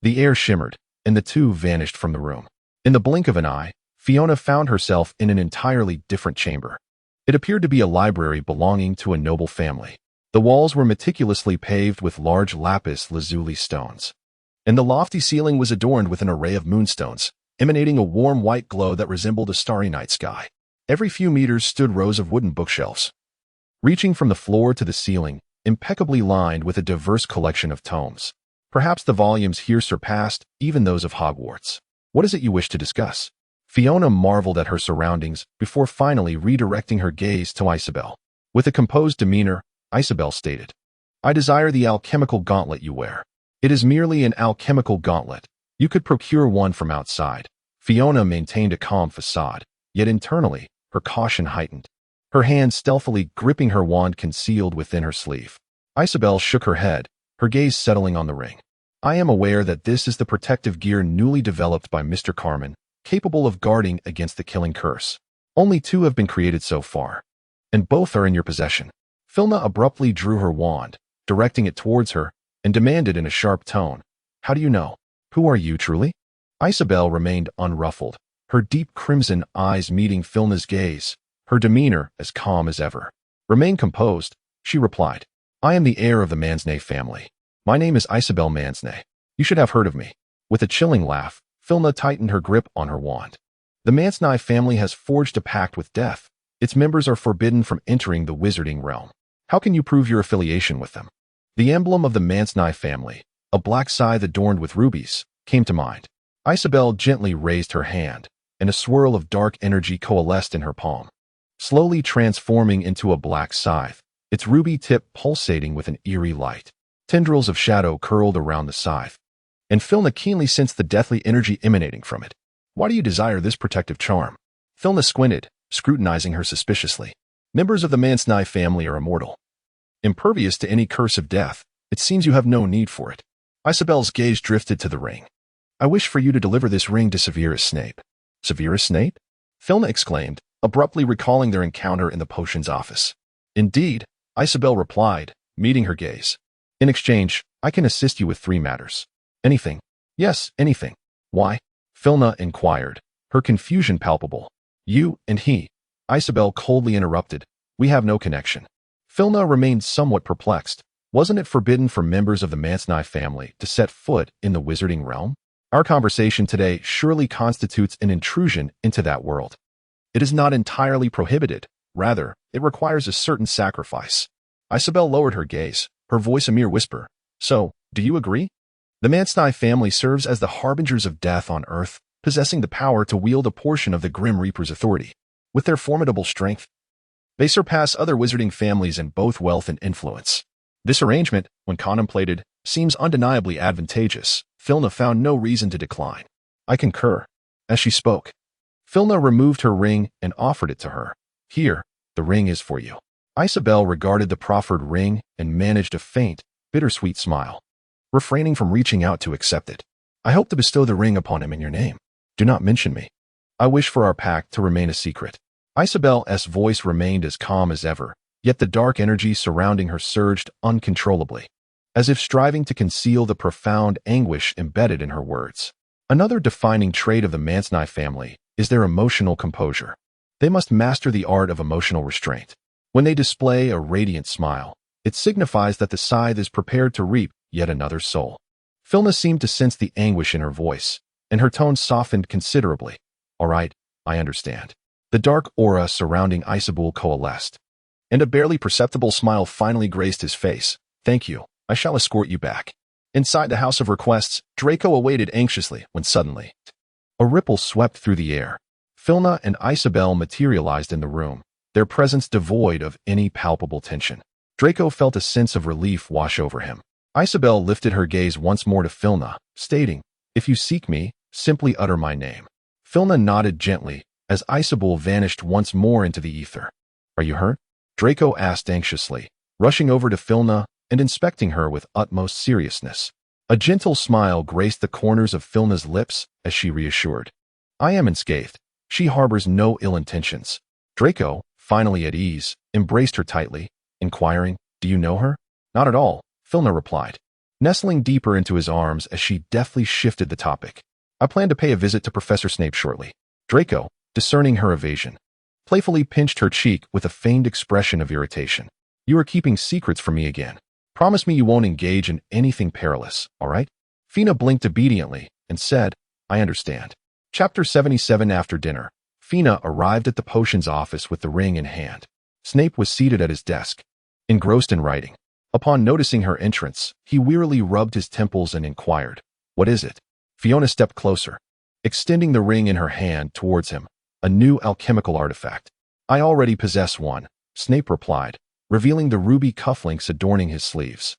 The air shimmered, and the 2 vanished from the room. In the blink of an eye, Fiona found herself in an entirely different chamber. It appeared to be a library belonging to a noble family. The walls were meticulously paved with large lapis lazuli stones, and the lofty ceiling was adorned with an array of moonstones, emanating a warm white glow that resembled a starry night sky. Every few meters stood rows of wooden bookshelves, reaching from the floor to the ceiling, impeccably lined with a diverse collection of tomes. Perhaps the volumes here surpassed even those of Hogwarts. What is it you wish to discuss? Fiona marveled at her surroundings before finally redirecting her gaze to Isabel. With a composed demeanor, Isabel stated, I desire the alchemical gauntlet you wear. It is merely an alchemical gauntlet. You could procure one from outside. Fiona maintained a calm facade, yet internally, her caution heightened, her hand stealthily gripping her wand concealed within her sleeve. Isabel shook her head, her gaze settling on the ring. I am aware that this is the protective gear newly developed by Mr. Carmen, capable of guarding against the killing curse. Only 2 have been created so far, and both are in your possession. Filna abruptly drew her wand, directing it towards her, and demanded in a sharp tone, How do you know? Who are you truly? Isabel remained unruffled, her deep crimson eyes meeting Filna's gaze, her demeanor as calm as ever. Remain composed, she replied. I am the heir of the Mansnay family. My name is Isabel Mansnay. You should have heard of me. With a chilling laugh, Filna tightened her grip on her wand. The Mansnay family has forged a pact with death. Its members are forbidden from entering the wizarding realm. How can you prove your affiliation with them? The emblem of the Mansnay family, a black scythe adorned with rubies, came to mind. Isabel gently raised her hand, and a swirl of dark energy coalesced in her palm, slowly transforming into a black scythe, its ruby tip pulsating with an eerie light. Tendrils of shadow curled around the scythe, and Filna keenly sensed the deathly energy emanating from it. Why do you desire this protective charm? Filna squinted, scrutinizing her suspiciously. Members of the Mansnay family are immortal, impervious to any curse of death. It seems you have no need for it. Isabel's gaze drifted to the ring. I wish for you to deliver this ring to Severus Snape. Severus Snape? Filna exclaimed, abruptly recalling their encounter in the potions office. Indeed, Isabel replied, meeting her gaze. In exchange, I can assist you with 3 matters. Anything? Yes, anything. Why? Filna inquired, her confusion palpable. You and he. Isabel coldly interrupted. We have no connection. Filna remained somewhat perplexed. Wasn't it forbidden for members of the Mansnay family to set foot in the wizarding realm? Our conversation today surely constitutes an intrusion into that world. It is not entirely prohibited. Rather, it requires a certain sacrifice. Isabel lowered her gaze, her voice a mere whisper. So, do you agree? The Mansnay family serves as the harbingers of death on Earth, possessing the power to wield a portion of the Grim Reaper's authority. With their formidable strength, they surpass other wizarding families in both wealth and influence. This arrangement, when contemplated, seems undeniably advantageous. Filna found no reason to decline. I concur. As she spoke, Filna removed her ring and offered it to her. Here, the ring is for you. Isabel regarded the proffered ring and managed a faint, bittersweet smile, refraining from reaching out to accept it. I hope to bestow the ring upon him in your name. Do not mention me. I wish for our pact to remain a secret. Isabel's voice remained as calm as ever, yet the dark energy surrounding her surged uncontrollably, as if striving to conceal the profound anguish embedded in her words. Another defining trait of the Mansnay family is their emotional composure. They must master the art of emotional restraint. When they display a radiant smile, it signifies that the scythe is prepared to reap yet another soul. Filna seemed to sense the anguish in her voice, and her tone softened considerably. All right, I understand. The dark aura surrounding Isabel coalesced, and a barely perceptible smile finally graced his face. Thank you. I shall escort you back. Inside the House of Requests, Draco awaited anxiously when suddenly a ripple swept through the air. Filna and Isabel materialized in the room, their presence devoid of any palpable tension. Draco felt a sense of relief wash over him. Isabel lifted her gaze once more to Filna, stating, If you seek me, simply utter my name. Filna nodded gently as Isabel vanished once more into the ether. Are you hurt? Draco asked anxiously, rushing over to Filna and inspecting her with utmost seriousness. A gentle smile graced the corners of Filna's lips as she reassured. I am unscathed. She harbors no ill intentions. Draco, finally at ease, embraced her tightly, inquiring, Do you know her? Not at all, Filna replied, nestling deeper into his arms as she deftly shifted the topic. I plan to pay a visit to Professor Snape shortly. Draco, discerning her evasion, playfully pinched her cheek with a feigned expression of irritation. You are keeping secrets from me again. Promise me you won't engage in anything perilous, all right? Fina blinked obediently and said, I understand. Chapter 77. After dinner, Fina arrived at the potions office with the ring in hand. Snape was seated at his desk, engrossed in writing. Upon noticing her entrance, he wearily rubbed his temples and inquired, What is it? Fiona stepped closer, extending the ring in her hand towards him, a new alchemical artifact. I already possess one, Snape replied, revealing the ruby cufflinks adorning his sleeves.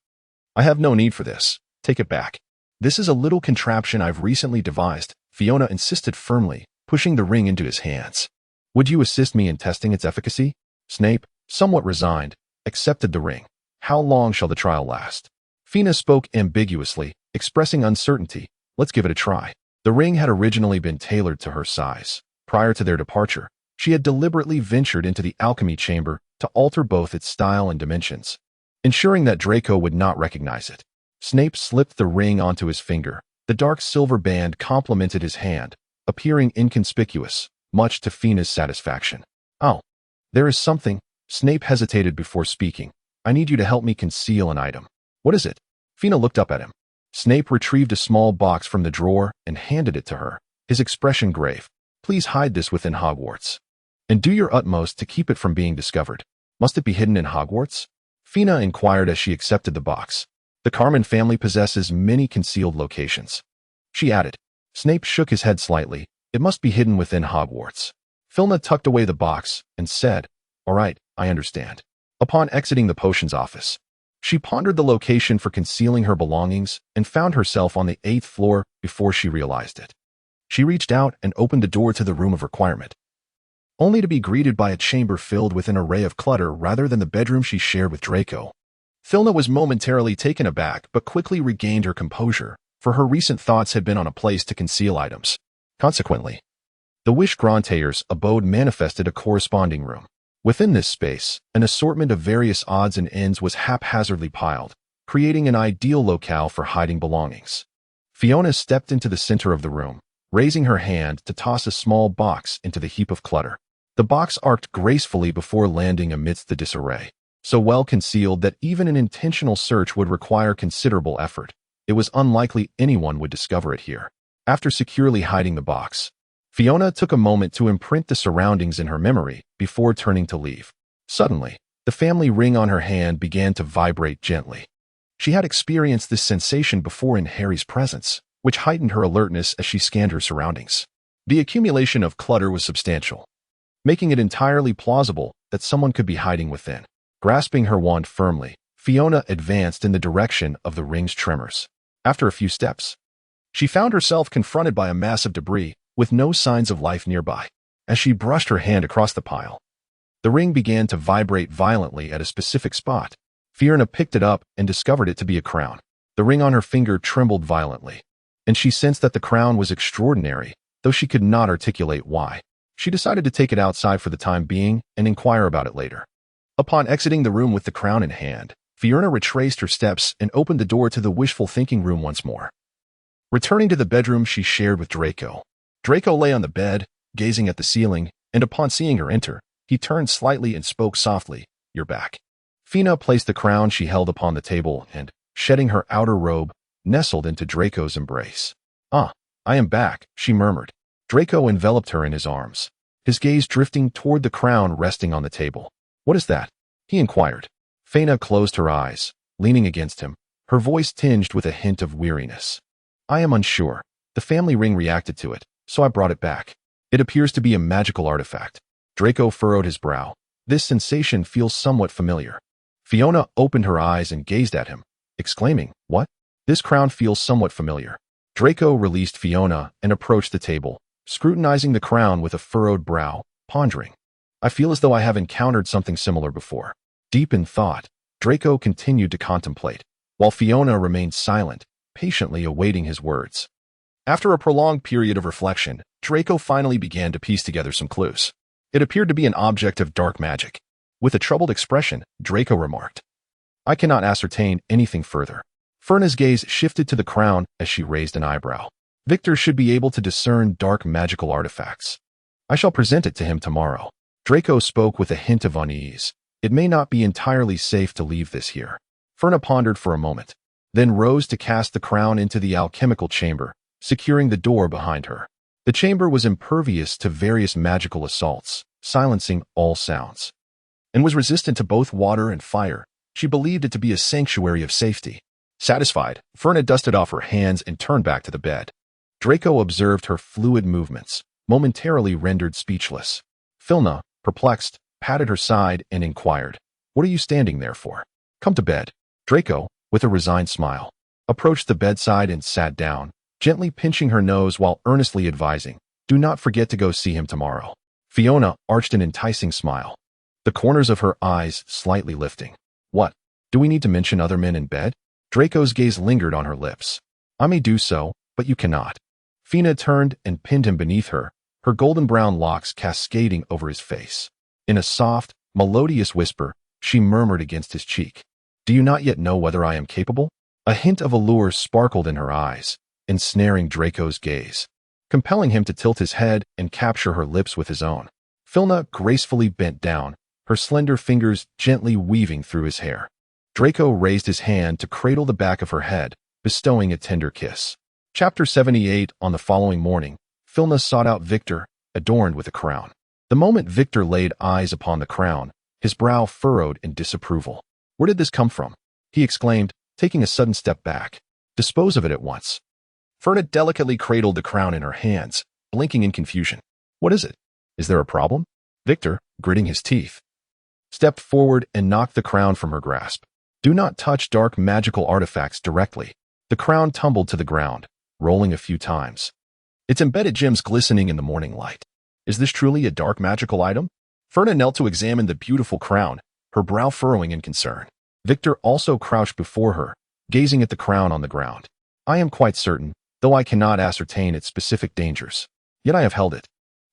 I have no need for this. Take it back. This is a little contraption I've recently devised, Fiona insisted firmly, pushing the ring into his hands. Would you assist me in testing its efficacy? Snape, somewhat resigned, accepted the ring. How long shall the trial last? Fina spoke ambiguously, expressing uncertainty. Let's give it a try. The ring had originally been tailored to her size. Prior to their departure, she had deliberately ventured into the alchemy chamber to alter both its style and dimensions, ensuring that Draco would not recognize it. Snape slipped the ring onto his finger. The dark silver band complemented his hand, appearing inconspicuous, much to Fina's satisfaction. Oh, there is something, Snape hesitated before speaking. I need you to help me conceal an item. What is it? Fina looked up at him. Snape retrieved a small box from the drawer and handed it to her, his expression grave. Please hide this within Hogwarts. And do your utmost to keep it from being discovered. Must it be hidden in Hogwarts? Fina inquired as she accepted the box. The Carmen family possesses many concealed locations. She added. Snape shook his head slightly. It must be hidden within Hogwarts. Filna tucked away the box and said, All right, I understand. Upon exiting the potions office, she pondered the location for concealing her belongings and found herself on the 8th floor before she realized it. She reached out and opened the door to the room of requirement, only to be greeted by a chamber filled with an array of clutter rather than the bedroom she shared with Draco. Filna was momentarily taken aback but quickly regained her composure, for her recent thoughts had been on a place to conceal items. Consequently, the Wish-Grantayor's abode manifested a corresponding room. Within this space, an assortment of various odds and ends was haphazardly piled, creating an ideal locale for hiding belongings. Fiona stepped into the center of the room, raising her hand to toss a small box into the heap of clutter. The box arced gracefully before landing amidst the disarray, so well concealed that even an intentional search would require considerable effort. It was unlikely anyone would discover it here. After securely hiding the box, Fiona took a moment to imprint the surroundings in her memory before turning to leave. Suddenly, the family ring on her hand began to vibrate gently. She had experienced this sensation before in Harry's presence, which heightened her alertness as she scanned her surroundings. The accumulation of clutter was substantial, making it entirely plausible that someone could be hiding within. Grasping her wand firmly, Fiona advanced in the direction of the ring's tremors. After a few steps, she found herself confronted by a mass of debris with no signs of life nearby. As she brushed her hand across the pile, the ring began to vibrate violently at a specific spot. Fiona picked it up and discovered it to be a crown. The ring on her finger trembled violently, and she sensed that the crown was extraordinary, though she could not articulate why. She decided to take it outside for the time being and inquire about it later. Upon exiting the room with the crown in hand, Fiona retraced her steps and opened the door to the wishful thinking room once more. Returning to the bedroom she shared with Draco. Draco lay on the bed, gazing at the ceiling, and upon seeing her enter, he turned slightly and spoke softly, You're back. Fina placed the crown she held upon the table and, shedding her outer robe, nestled into Draco's embrace. I am back, she murmured. Draco enveloped her in his arms, his gaze drifting toward the crown resting on the table. What is that? He inquired. Fina closed her eyes, leaning against him, her voice tinged with a hint of weariness. I am unsure. The family ring reacted to it, so I brought it back. It appears to be a magical artifact. Draco furrowed his brow. This sensation feels somewhat familiar. Fiona opened her eyes and gazed at him, exclaiming, What? This crown feels somewhat familiar. Draco released Fiona and approached the table, scrutinizing the crown with a furrowed brow, pondering. I feel as though I have encountered something similar before. Deep in thought, Draco continued to contemplate, while Fiona remained silent, patiently awaiting his words. After a prolonged period of reflection, Draco finally began to piece together some clues. It appeared to be an object of dark magic. With a troubled expression, Draco remarked, I cannot ascertain anything further. Ferna's gaze shifted to the crown as she raised an eyebrow. Victor should be able to discern dark magical artifacts. I shall present it to him tomorrow. Draco spoke with a hint of unease. It may not be entirely safe to leave this here. Ferna pondered for a moment, then rose to cast the crown into the alchemical chamber, securing the door behind her. The chamber was impervious to various magical assaults, silencing all sounds, and was resistant to both water and fire. She believed it to be a sanctuary of safety. Satisfied, Ferna dusted off her hands and turned back to the bed. Draco observed her fluid movements, momentarily rendered speechless. Filna, perplexed, patted her side and inquired, What are you standing there for? Come to bed. Draco, with a resigned smile, approached the bedside and sat down, gently pinching her nose while earnestly advising, Do not forget to go see him tomorrow. Fiona arched an enticing smile, the corners of her eyes slightly lifting. What? Do we need to mention other men in bed? Draco's gaze lingered on her lips. I may do so, but you cannot. Fina turned and pinned him beneath her, her golden brown locks cascading over his face. In a soft, melodious whisper, she murmured against his cheek, Do you not yet know whether I am capable? A hint of allure sparkled in her eyes, ensnaring Draco's gaze, compelling him to tilt his head and capture her lips with his own. Filna gracefully bent down, her slender fingers gently weaving through his hair. Draco raised his hand to cradle the back of her head, bestowing a tender kiss. Chapter 78. On the following morning, Filna sought out Victor, adorned with a crown. The moment Victor laid eyes upon the crown, his brow furrowed in disapproval. "Where did this come from?" he exclaimed, taking a sudden step back. "Dispose of it at once." Ferna delicately cradled the crown in her hands, blinking in confusion. "What is it? Is there a problem?" Victor, gritting his teeth, stepped forward and knocked the crown from her grasp. "Do not touch dark magical artifacts directly." The crown tumbled to the ground, rolling a few times, its embedded gems glistening in the morning light. "Is this truly a dark magical item?" Ferna knelt to examine the beautiful crown, her brow furrowing in concern. Victor also crouched before her, gazing at the crown on the ground. "I am quite certain, though I cannot ascertain its specific dangers. Yet I have held it,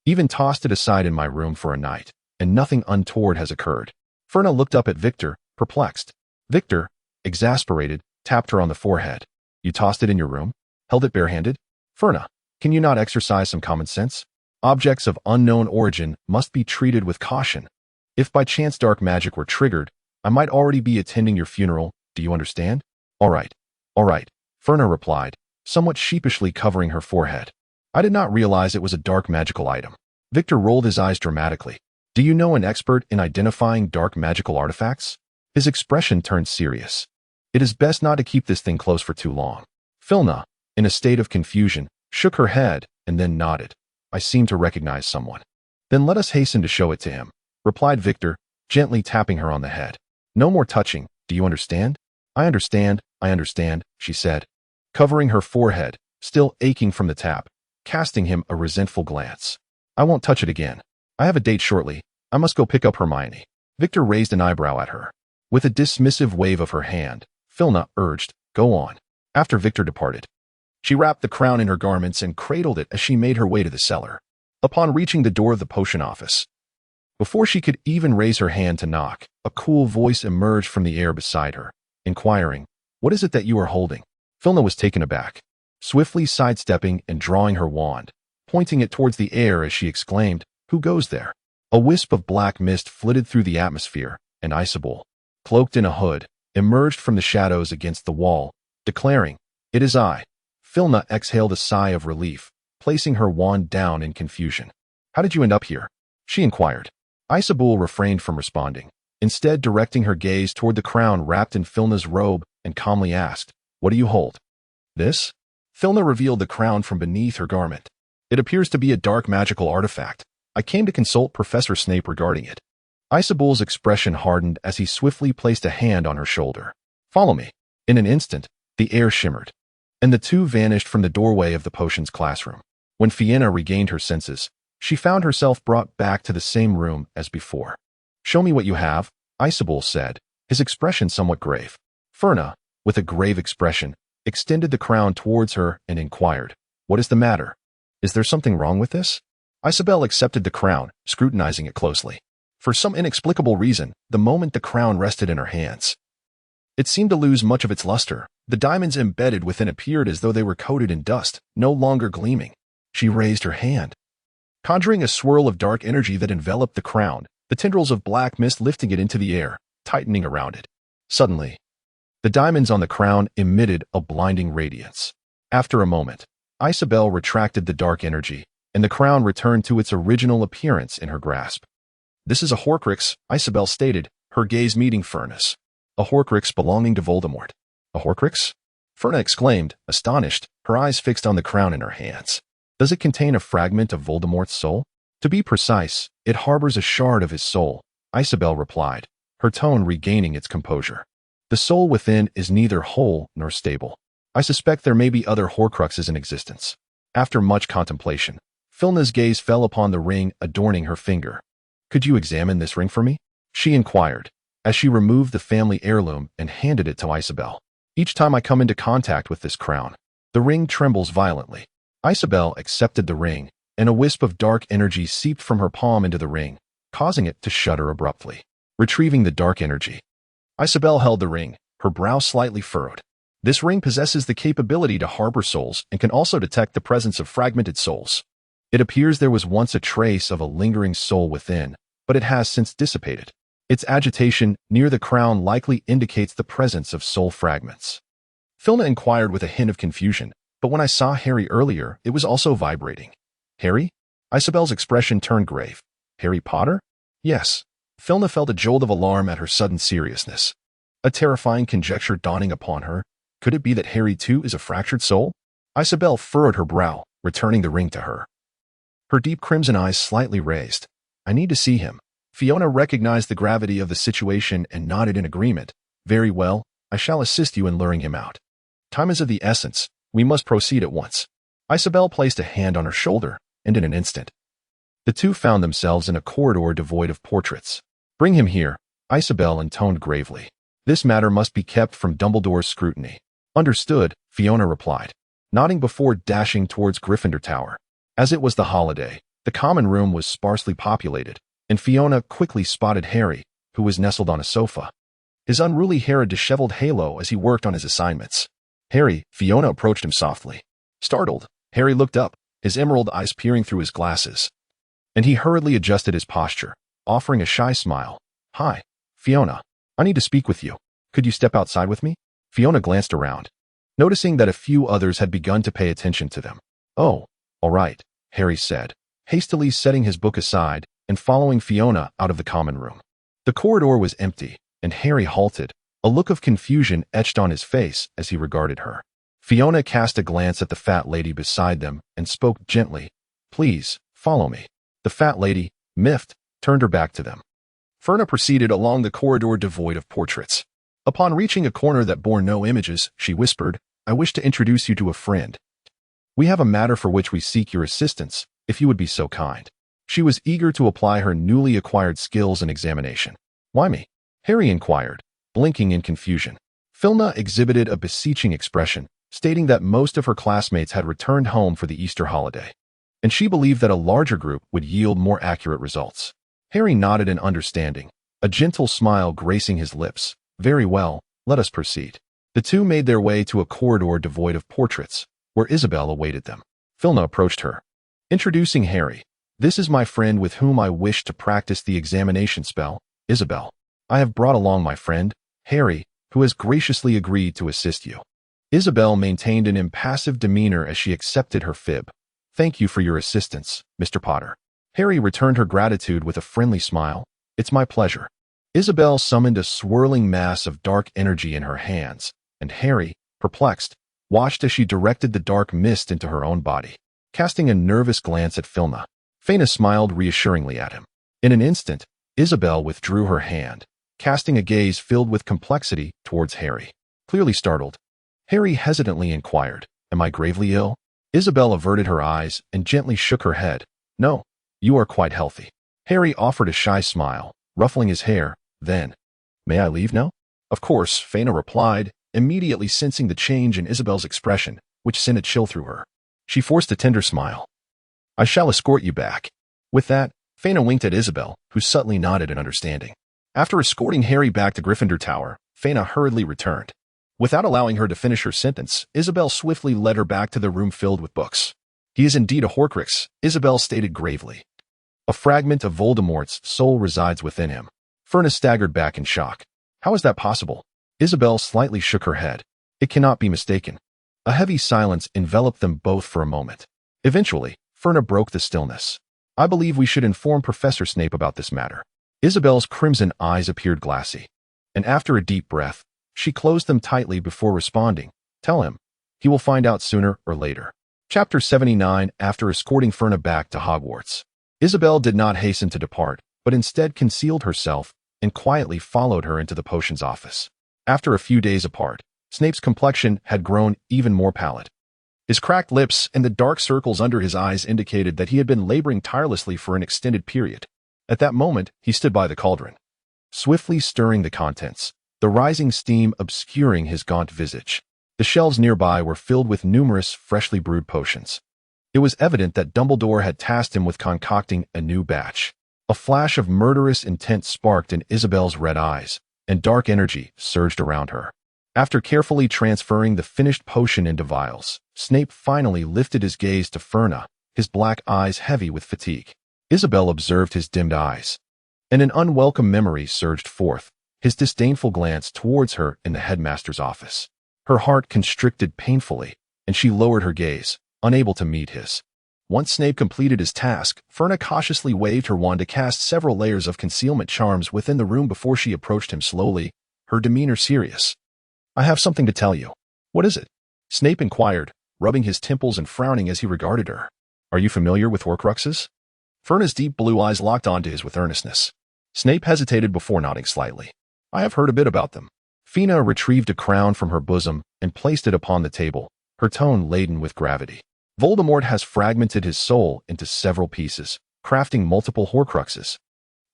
even tossed it aside in my room for a night, and nothing untoward has occurred." Ferna looked up at Victor, perplexed. Victor, exasperated, tapped her on the forehead. "You tossed it in your room? Held it barehanded? Ferna, can you not exercise some common sense? Objects of unknown origin must be treated with caution. If by chance dark magic were triggered, I might already be attending your funeral, do you understand?" All right, Ferna replied, somewhat sheepishly covering her forehead. "I did not realize it was a dark magical item." Victor rolled his eyes dramatically. "Do you know an expert in identifying dark magical artifacts?" His expression turned serious. "It is best not to keep this thing close for too long." Filna, in a state of confusion, shook her head and then nodded. "I seem to recognize someone." "Then let us hasten to show it to him," replied Victor, gently tapping her on the head. "No more touching, do you understand?" I understand, she said, covering her forehead, still aching from the tap, casting him a resentful glance. "I won't touch it again. I have a date shortly. I must go pick up Hermione." Victor raised an eyebrow at her. With a dismissive wave of her hand, Filna urged, "Go on." After Victor departed, she wrapped the crown in her garments and cradled it as she made her way to the cellar. Upon reaching the door of the potion office, before she could even raise her hand to knock, a cool voice emerged from the air beside her, inquiring, "What is it that you are holding?" Filna was taken aback, swiftly sidestepping and drawing her wand, pointing it towards the air as she exclaimed, "Who goes there?" A wisp of black mist flitted through the atmosphere, and Isabel, cloaked in a hood, emerged from the shadows against the wall, declaring, "It is I." Filna exhaled a sigh of relief, placing her wand down in confusion. "How did you end up here?" she inquired. Isabel refrained from responding, instead directing her gaze toward the crown wrapped in Filna's robe and calmly asked, "What do you hold?" "This?" Filna revealed the crown from beneath her garment. "It appears to be a dark magical artifact. I came to consult Professor Snape regarding it." Isabel's expression hardened as he swiftly placed a hand on her shoulder. "Follow me." In an instant, the air shimmered, and the two vanished from the doorway of the potions classroom. When Fiona regained her senses, she found herself brought back to the same room as before. "Show me what you have," Isabel said, his expression somewhat grave. Ferna, with a grave expression, extended the crown towards her and inquired, "What is the matter? Is there something wrong with this?" Isabel accepted the crown, scrutinizing it closely. For some inexplicable reason, the moment the crown rested in her hands, it seemed to lose much of its luster. The diamonds embedded within appeared as though they were coated in dust, no longer gleaming. She raised her hand, conjuring a swirl of dark energy that enveloped the crown, the tendrils of black mist lifting it into the air, tightening around it. Suddenly, the diamonds on the crown emitted a blinding radiance. After a moment, Isabel retracted the dark energy, and the crown returned to its original appearance in her grasp. "This is a Horcrux," Isabel stated, her gaze meeting Ferna's. "A Horcrux belonging to Voldemort." "A Horcrux?" Ferna exclaimed, astonished, her eyes fixed on the crown in her hands. "Does it contain a fragment of Voldemort's soul?" "To be precise, it harbors a shard of his soul," Isabel replied, her tone regaining its composure. "The soul within is neither whole nor stable. I suspect there may be other Horcruxes in existence." After much contemplation, Filna's gaze fell upon the ring adorning her finger. "Could you examine this ring for me?" she inquired, as she removed the family heirloom and handed it to Isabel. "Each time I come into contact with this crown, the ring trembles violently." Isabel accepted the ring, and a wisp of dark energy seeped from her palm into the ring, causing it to shudder abruptly. Retrieving the dark energy, Isabel held the ring, her brow slightly furrowed. "This ring possesses the capability to harbor souls and can also detect the presence of fragmented souls. It appears there was once a trace of a lingering soul within, but it has since dissipated." Its agitation near the crown likely indicates the presence of soul fragments. Filna inquired with a hint of confusion, but when I saw Harry earlier, it was also vibrating. Harry? Isabel's expression turned grave. Harry Potter? Yes. Filna felt a jolt of alarm at her sudden seriousness. A terrifying conjecture dawning upon her. Could it be that Harry too is a fractured soul? Isabel furrowed her brow, returning the ring to her. Her deep crimson eyes slightly raised. I need to see him. Fiona recognized the gravity of the situation and nodded in agreement. Very well, I shall assist you in luring him out. Time is of the essence. We must proceed at once. Isabel placed a hand on her shoulder, and in an instant, the two found themselves in a corridor devoid of portraits. Bring him here, Isabel intoned gravely. This matter must be kept from Dumbledore's scrutiny. Understood, Fiona replied, nodding before dashing towards Gryffindor Tower. As it was the holiday, the common room was sparsely populated, and Fiona quickly spotted Harry, who was nestled on a sofa. His unruly hair a disheveled halo as he worked on his assignments. Harry, Fiona approached him softly. Startled, Harry looked up, his emerald eyes peering through his glasses. And he hurriedly adjusted his posture, offering a shy smile. Hi, Fiona. I need to speak with you. Could you step outside with me? Fiona glanced around, noticing that a few others had begun to pay attention to them. Oh, all right, Harry said, hastily setting his book aside and following Fiona out of the common room. The corridor was empty, and Harry halted, a look of confusion etched on his face as he regarded her. Fiona cast a glance at the fat lady beside them and spoke gently. Please, follow me. The fat lady, miffed, turned her back to them. Ferna proceeded along the corridor devoid of portraits. Upon reaching a corner that bore no images, she whispered, I wish to introduce you to a friend. We have a matter for which we seek your assistance, if you would be so kind. She was eager to apply her newly acquired skills in examination. Why me? Harry inquired, blinking in confusion. Filna exhibited a beseeching expression, stating that most of her classmates had returned home for the Easter holiday, and she believed that a larger group would yield more accurate results. Harry nodded in understanding, a gentle smile gracing his lips. Very well, let us proceed. The two made their way to a corridor devoid of portraits, where Isabel awaited them. Filna approached her, introducing Harry. This is my friend with whom I wish to practice the examination spell, Isabel. I have brought along my friend, Harry, who has graciously agreed to assist you. Isabel maintained an impassive demeanor as she accepted her fib. Thank you for your assistance, Mr. Potter. Harry returned her gratitude with a friendly smile. It's my pleasure. Isabel summoned a swirling mass of dark energy in her hands, and Harry, perplexed, watched as she directed the dark mist into her own body. Casting a nervous glance at Filna, Fiona smiled reassuringly at him. In an instant, Isabel withdrew her hand, casting a gaze filled with complexity towards Harry. Clearly startled, Harry hesitantly inquired, Am I gravely ill? Isabel averted her eyes and gently shook her head. No, you are quite healthy. Harry offered a shy smile, ruffling his hair. Then, may I leave now? Of course, Fiona replied, immediately sensing the change in Isabel's expression, which sent a chill through her. She forced a tender smile. I shall escort you back. With that, Fiona winked at Isabel, who subtly nodded in understanding. After escorting Harry back to Gryffindor Tower, Fiona hurriedly returned. Without allowing her to finish her sentence, Isabel swiftly led her back to the room filled with books. He is indeed a Horcrux, Isabel stated gravely. A fragment of Voldemort's soul resides within him. Ferna staggered back in shock. How is that possible? Isabel slightly shook her head. It cannot be mistaken. A heavy silence enveloped them both for a moment. Eventually, Ferna broke the stillness. I believe we should inform Professor Snape about this matter. Isabel's crimson eyes appeared glassy, and after a deep breath, she closed them tightly before responding. Tell him. He will find out sooner or later. Chapter 79. After escorting Ferna back to Hogwarts, Isabel did not hasten to depart, but instead concealed herself and quietly followed her into the potions office. After a few days apart, Snape's complexion had grown even more pallid. His cracked lips and the dark circles under his eyes indicated that he had been laboring tirelessly for an extended period. At that moment, he stood by the cauldron, swiftly stirring the contents, the rising steam obscuring his gaunt visage. The shelves nearby were filled with numerous freshly brewed potions. It was evident that Dumbledore had tasked him with concocting a new batch. A flash of murderous intent sparked in Isabel's red eyes, and dark energy surged around her. After carefully transferring the finished potion into vials, Snape finally lifted his gaze to Ferna, his black eyes heavy with fatigue. Isabel observed his dimmed eyes. and an unwelcome memory surged forth, his disdainful glance towards her in the headmaster's office. Her heart constricted painfully, and she lowered her gaze, unable to meet his. Once Snape completed his task, Ferna cautiously waved her wand to cast several layers of concealment charms within the room before she approached him slowly, her demeanor serious. "I have something to tell you." "What is it?" Snape inquired, rubbing his temples and frowning as he regarded her. "Are you familiar with Horcruxes?" Ferna's deep blue eyes locked onto his with earnestness. Snape hesitated before nodding slightly. "I have heard a bit about them." Fina retrieved a crown from her bosom and placed it upon the table, her tone laden with gravity. "Voldemort has fragmented his soul into several pieces, crafting multiple Horcruxes.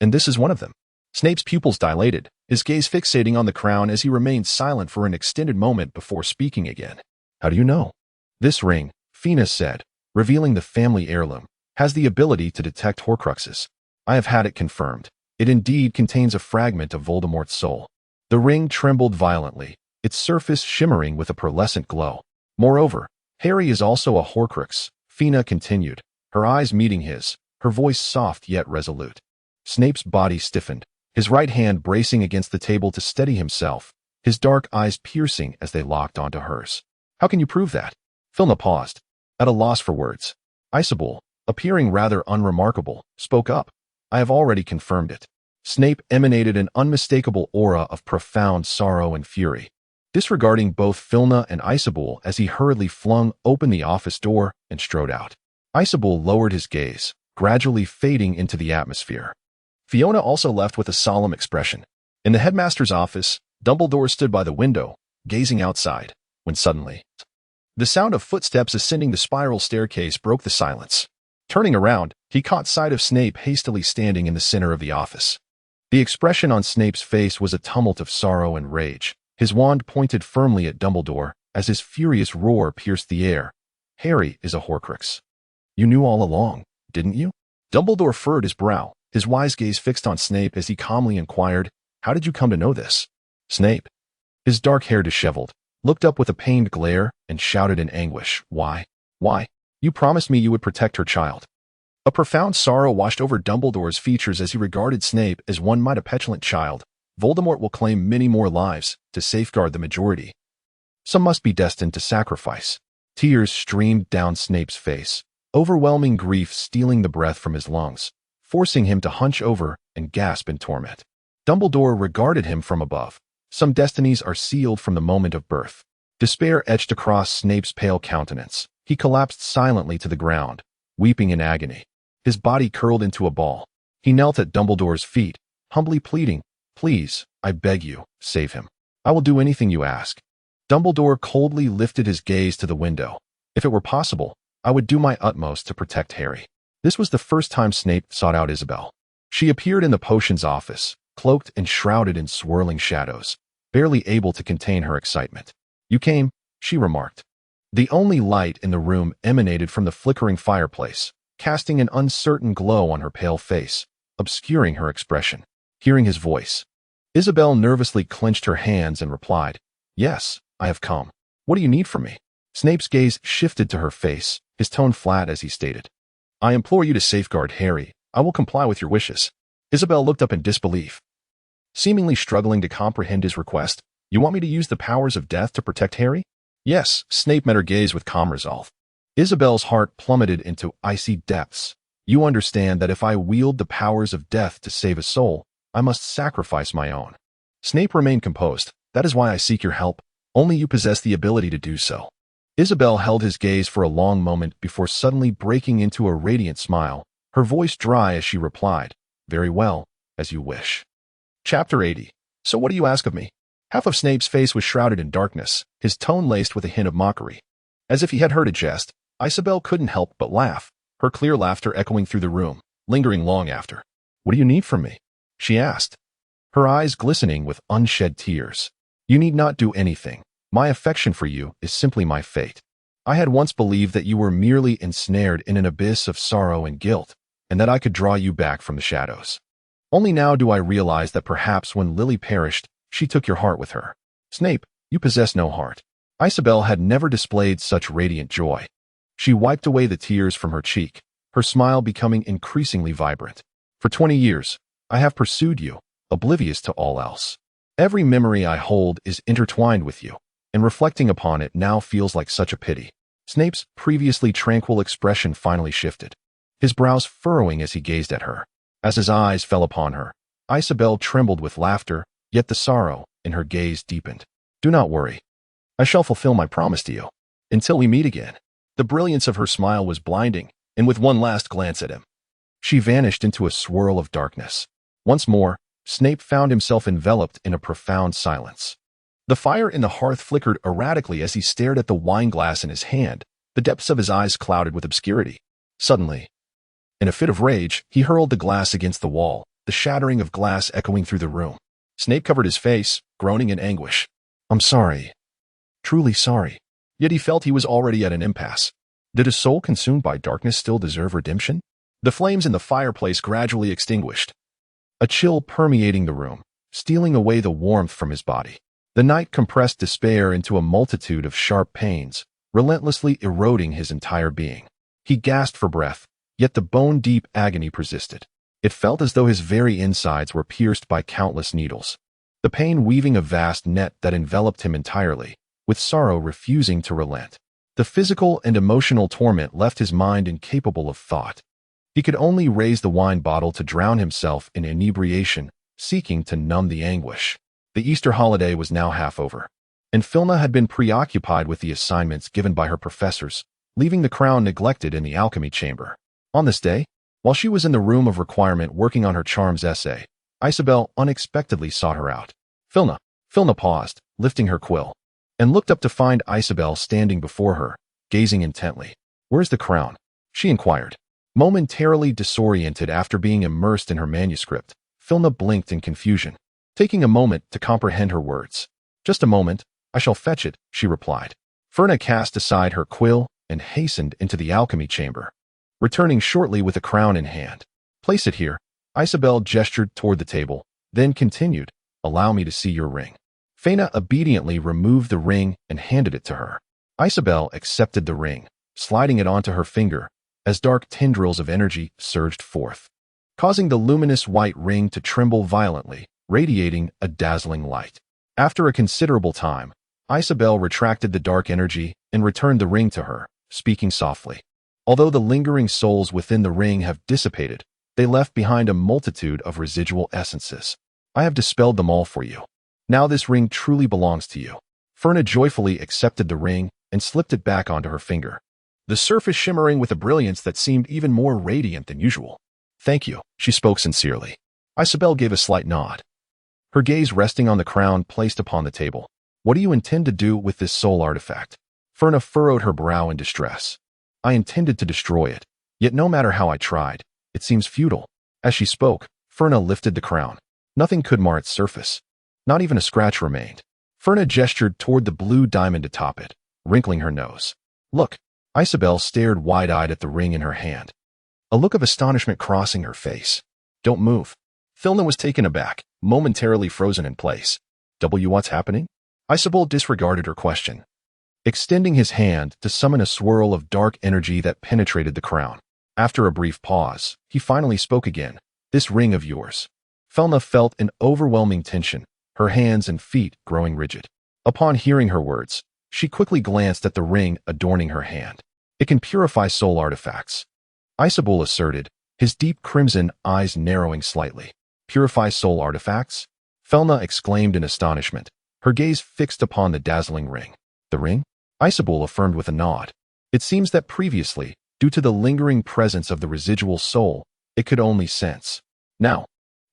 And this is one of them." Snape's pupils dilated, his gaze fixating on the crown as he remained silent for an extended moment before speaking again. "How do you know?" "This ring," Fina said, revealing the family heirloom, "has the ability to detect Horcruxes. I have had it confirmed. It indeed contains a fragment of Voldemort's soul." The ring trembled violently, its surface shimmering with a pearlescent glow. "Moreover, Harry is also a Horcrux," Fina continued, her eyes meeting his, her voice soft yet resolute. Snape's body stiffened, his right hand bracing against the table to steady himself, his dark eyes piercing as they locked onto hers. "How can you prove that?" Filna paused, at a loss for words. Isabel, appearing rather unremarkable, spoke up. "I have already confirmed it." Snape emanated an unmistakable aura of profound sorrow and fury, disregarding both Filna and Isabel as he hurriedly flung open the office door and strode out. Isabel lowered his gaze, gradually fading into the atmosphere. Fiona also left with a solemn expression. In the headmaster's office, Dumbledore stood by the window, gazing outside, when suddenly, the sound of footsteps ascending the spiral staircase broke the silence. Turning around, he caught sight of Snape hastily standing in the center of the office. The expression on Snape's face was a tumult of sorrow and rage, his wand pointed firmly at Dumbledore as his furious roar pierced the air. "Harry is a Horcrux. You knew all along, didn't you?" Dumbledore furrowed his brow, his wise gaze fixed on Snape as he calmly inquired, "How did you come to know this?" Snape, his dark hair disheveled, looked up with a pained glare and shouted in anguish, "Why? Why? You promised me you would protect her child." A profound sorrow washed over Dumbledore's features as he regarded Snape as one might a petulant child. "Voldemort will claim many more lives to safeguard the majority. Some must be destined to sacrifice." Tears streamed down Snape's face, overwhelming grief stealing the breath from his lungs, forcing him to hunch over and gasp in torment. Dumbledore regarded him from above. Some destinies are sealed from the moment of birth. Despair etched across Snape's pale countenance. He collapsed silently to the ground, weeping in agony. His body curled into a ball. He knelt at Dumbledore's feet, humbly pleading, "Please, I beg you, save him. I will do anything you ask." Dumbledore coldly lifted his gaze to the window. "If it were possible, I would do my utmost to protect Harry." This was the first time Snape sought out Isabel. She appeared in the potions office, cloaked and shrouded in swirling shadows, barely able to contain her excitement. "You came," she remarked. The only light in the room emanated from the flickering fireplace, casting an uncertain glow on her pale face, obscuring her expression. Hearing his voice, Isabel nervously clenched her hands and replied, "Yes, I have come. What do you need from me?" Snape's gaze shifted to her face, his tone flat as he stated, "I implore you to safeguard Harry. I will comply with your wishes." Isabel looked up in disbelief, seemingly struggling to comprehend his request. "You want me to use the powers of death to protect Harry?" "Yes," Snape met her gaze with calm resolve. Isabel's heart plummeted into icy depths. "You understand that if I wield the powers of death to save a soul, I must sacrifice my own." Snape remained composed. "That is why I seek your help. Only you possess the ability to do so." Isabel held his gaze for a long moment before suddenly breaking into a radiant smile, her voice dry as she replied, "Very well, as you wish." Chapter 80. "So what do you ask of me?" Half of Snape's face was shrouded in darkness, his tone laced with a hint of mockery. As if he had heard a jest, Isabel couldn't help but laugh, her clear laughter echoing through the room, lingering long after. "What do you need from me?" she asked, her eyes glistening with unshed tears. "You need not do anything. My affection for you is simply my fate. I had once believed that you were merely ensnared in an abyss of sorrow and guilt, and that I could draw you back from the shadows. Only now do I realize that perhaps when Lily perished, she took your heart with her. Snape, you possess no heart." Isabel had never displayed such radiant joy. She wiped away the tears from her cheek, her smile becoming increasingly vibrant. "For 20 years, I have pursued you, oblivious to all else. Every memory I hold is intertwined with you, and reflecting upon it now feels like such a pity. Snape's previously tranquil expression finally shifted, his brows furrowing as he gazed at her. As his eyes fell upon her, Isabel trembled with laughter, yet the sorrow in her gaze deepened. Do not worry. I shall fulfill my promise to you. Until we meet again. The brilliance of her smile was blinding, and with one last glance at him, she vanished into a swirl of darkness. Once more, Snape found himself enveloped in a profound silence. The fire in the hearth flickered erratically as he stared at the wine glass in his hand, the depths of his eyes clouded with obscurity. Suddenly, in a fit of rage, he hurled the glass against the wall, the shattering of glass echoing through the room. Snape covered his face, groaning in anguish. I'm sorry. Truly sorry. Yet he felt he was already at an impasse. Did a soul consumed by darkness still deserve redemption? The flames in the fireplace gradually extinguished, a chill permeating the room, stealing away the warmth from his body. The night compressed despair into a multitude of sharp pains, relentlessly eroding his entire being. He gasped for breath, yet the bone-deep agony persisted. It felt as though his very insides were pierced by countless needles, the pain weaving a vast net that enveloped him entirely, with sorrow refusing to relent. The physical and emotional torment left his mind incapable of thought. He could only raise the wine bottle to drown himself in inebriation, seeking to numb the anguish. The Easter holiday was now half over, and Filna had been preoccupied with the assignments given by her professors, leaving the crown neglected in the alchemy chamber. On this day, while she was in the room of requirement working on her charms essay, Isabel unexpectedly sought her out. Filna paused, lifting her quill, and looked up to find Isabel standing before her, gazing intently. Where's the crown? She inquired. Momentarily disoriented after being immersed in her manuscript, Filna blinked in confusion, taking a moment to comprehend her words. Just a moment, I shall fetch it, she replied. Ferna cast aside her quill and hastened into the alchemy chamber, returning shortly with a crown in hand. Place it here. Isabel gestured toward the table, then continued, allow me to see your ring. Fena obediently removed the ring and handed it to her. Isabel accepted the ring, sliding it onto her finger, as dark tendrils of energy surged forth, causing the luminous white ring to tremble violently, radiating a dazzling light. After a considerable time, Isabel retracted the dark energy and returned the ring to her, speaking softly. Although the lingering souls within the ring have dissipated, they left behind a multitude of residual essences. I have dispelled them all for you. Now this ring truly belongs to you. Ferna joyfully accepted the ring and slipped it back onto her finger, the surface shimmering with a brilliance that seemed even more radiant than usual. Thank you, she spoke sincerely. Isabel gave a slight nod, her gaze resting on the crown placed upon the table. What do you intend to do with this soul artifact? Ferna furrowed her brow in distress. I intended to destroy it, yet no matter how I tried, it seems futile. As she spoke, Ferna lifted the crown. Nothing could mar its surface. Not even a scratch remained. Ferna gestured toward the blue diamond atop it, wrinkling her nose. Look. Isabel stared wide-eyed at the ring in her hand, a look of astonishment crossing her face. Don't move. Filna was taken aback, momentarily frozen in place. What's happening? Isabel disregarded her question, extending his hand to summon a swirl of dark energy that penetrated the crown. After a brief pause, he finally spoke again. This ring of yours. Filna felt an overwhelming tension, her hands and feet growing rigid. Upon hearing her words, she quickly glanced at the ring adorning her hand. It can purify soul artifacts, Isabel asserted, his deep crimson eyes narrowing slightly. Purify soul artifacts? Filna exclaimed in astonishment, her gaze fixed upon the dazzling ring. The ring? Isabel affirmed with a nod. It seems that previously, due to the lingering presence of the residual soul, it could only sense. Now,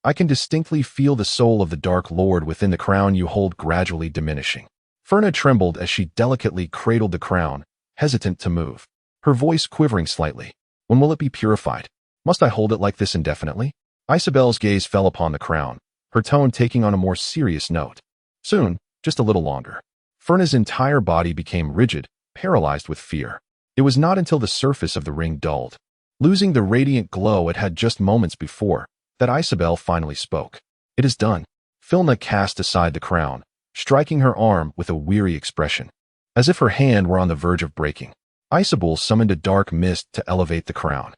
I can distinctly feel the soul of the Dark Lord within the crown you hold gradually diminishing. Ferna trembled as she delicately cradled the crown, hesitant to move, her voice quivering slightly. When will it be purified? Must I hold it like this indefinitely? Isabel's gaze fell upon the crown, her tone taking on a more serious note. Soon, just a little longer. Ferna's entire body became rigid, paralyzed with fear. It was not until the surface of the ring dulled, losing the radiant glow it had just moments before, that Isabel finally spoke. It is done. Filna cast aside the crown, striking her arm with a weary expression, as if her hand were on the verge of breaking. Isabel summoned a dark mist to elevate the crown,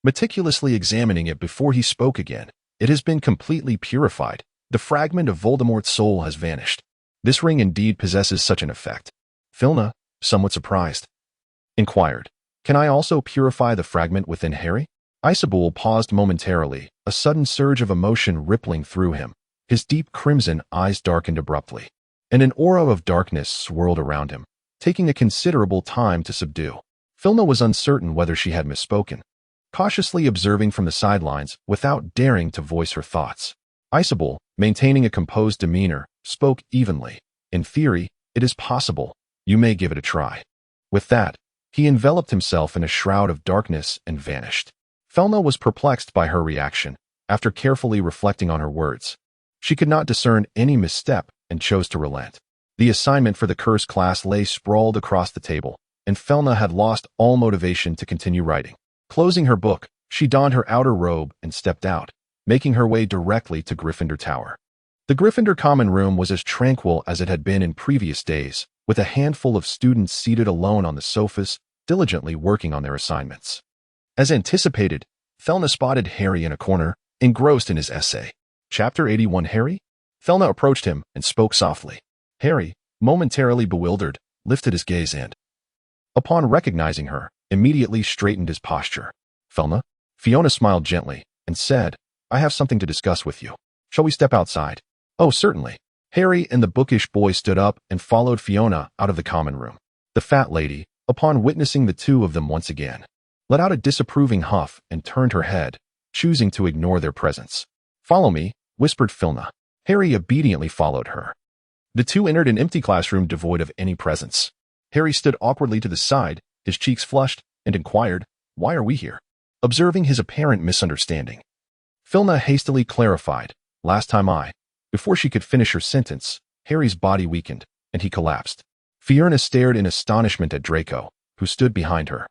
meticulously examining it before he spoke again. It has been completely purified. The fragment of Voldemort's soul has vanished. This ring indeed possesses such an effect. Filna, somewhat surprised, inquired, "Can I also purify the fragment within Harry?" Isabel paused momentarily, a sudden surge of emotion rippling through him. His deep crimson eyes darkened abruptly, and an aura of darkness swirled around him, taking a considerable time to subdue. Filna was uncertain whether she had misspoken, cautiously observing from the sidelines without daring to voice her thoughts. Isabel, maintaining a composed demeanor, spoke evenly. "In theory, it is possible. You may give it a try." With that, he enveloped himself in a shroud of darkness and vanished. Filna was perplexed by her reaction. After carefully reflecting on her words, she could not discern any misstep and chose to relent. The assignment for the curse class lay sprawled across the table, and Filna had lost all motivation to continue writing. Closing her book, she donned her outer robe and stepped out, making her way directly to Gryffindor Tower. The Gryffindor common room was as tranquil as it had been in previous days, with a handful of students seated alone on the sofas, diligently working on their assignments. As anticipated, Filna spotted Harry in a corner, engrossed in his essay. Chapter 81. Harry? Filna approached him and spoke softly. Harry, momentarily bewildered, lifted his gaze and, upon recognizing her, immediately straightened his posture. Filna? Fiona smiled gently and said, "I have something to discuss with you. Shall we step outside?" "Oh, certainly." Harry and the bookish boy stood up and followed Fiona out of the common room. The fat lady, upon witnessing the two of them once again, let out a disapproving huff and turned her head, choosing to ignore their presence. "Follow me," whispered Filna. Harry obediently followed her. The two entered an empty classroom devoid of any presence. Harry stood awkwardly to the side, his cheeks flushed, and inquired, "Why are we here?" Observing his apparent misunderstanding, Filna hastily clarified, "Last time Before she could finish her sentence, Harry's body weakened, and he collapsed. Fiona stared in astonishment at Draco, who stood behind her,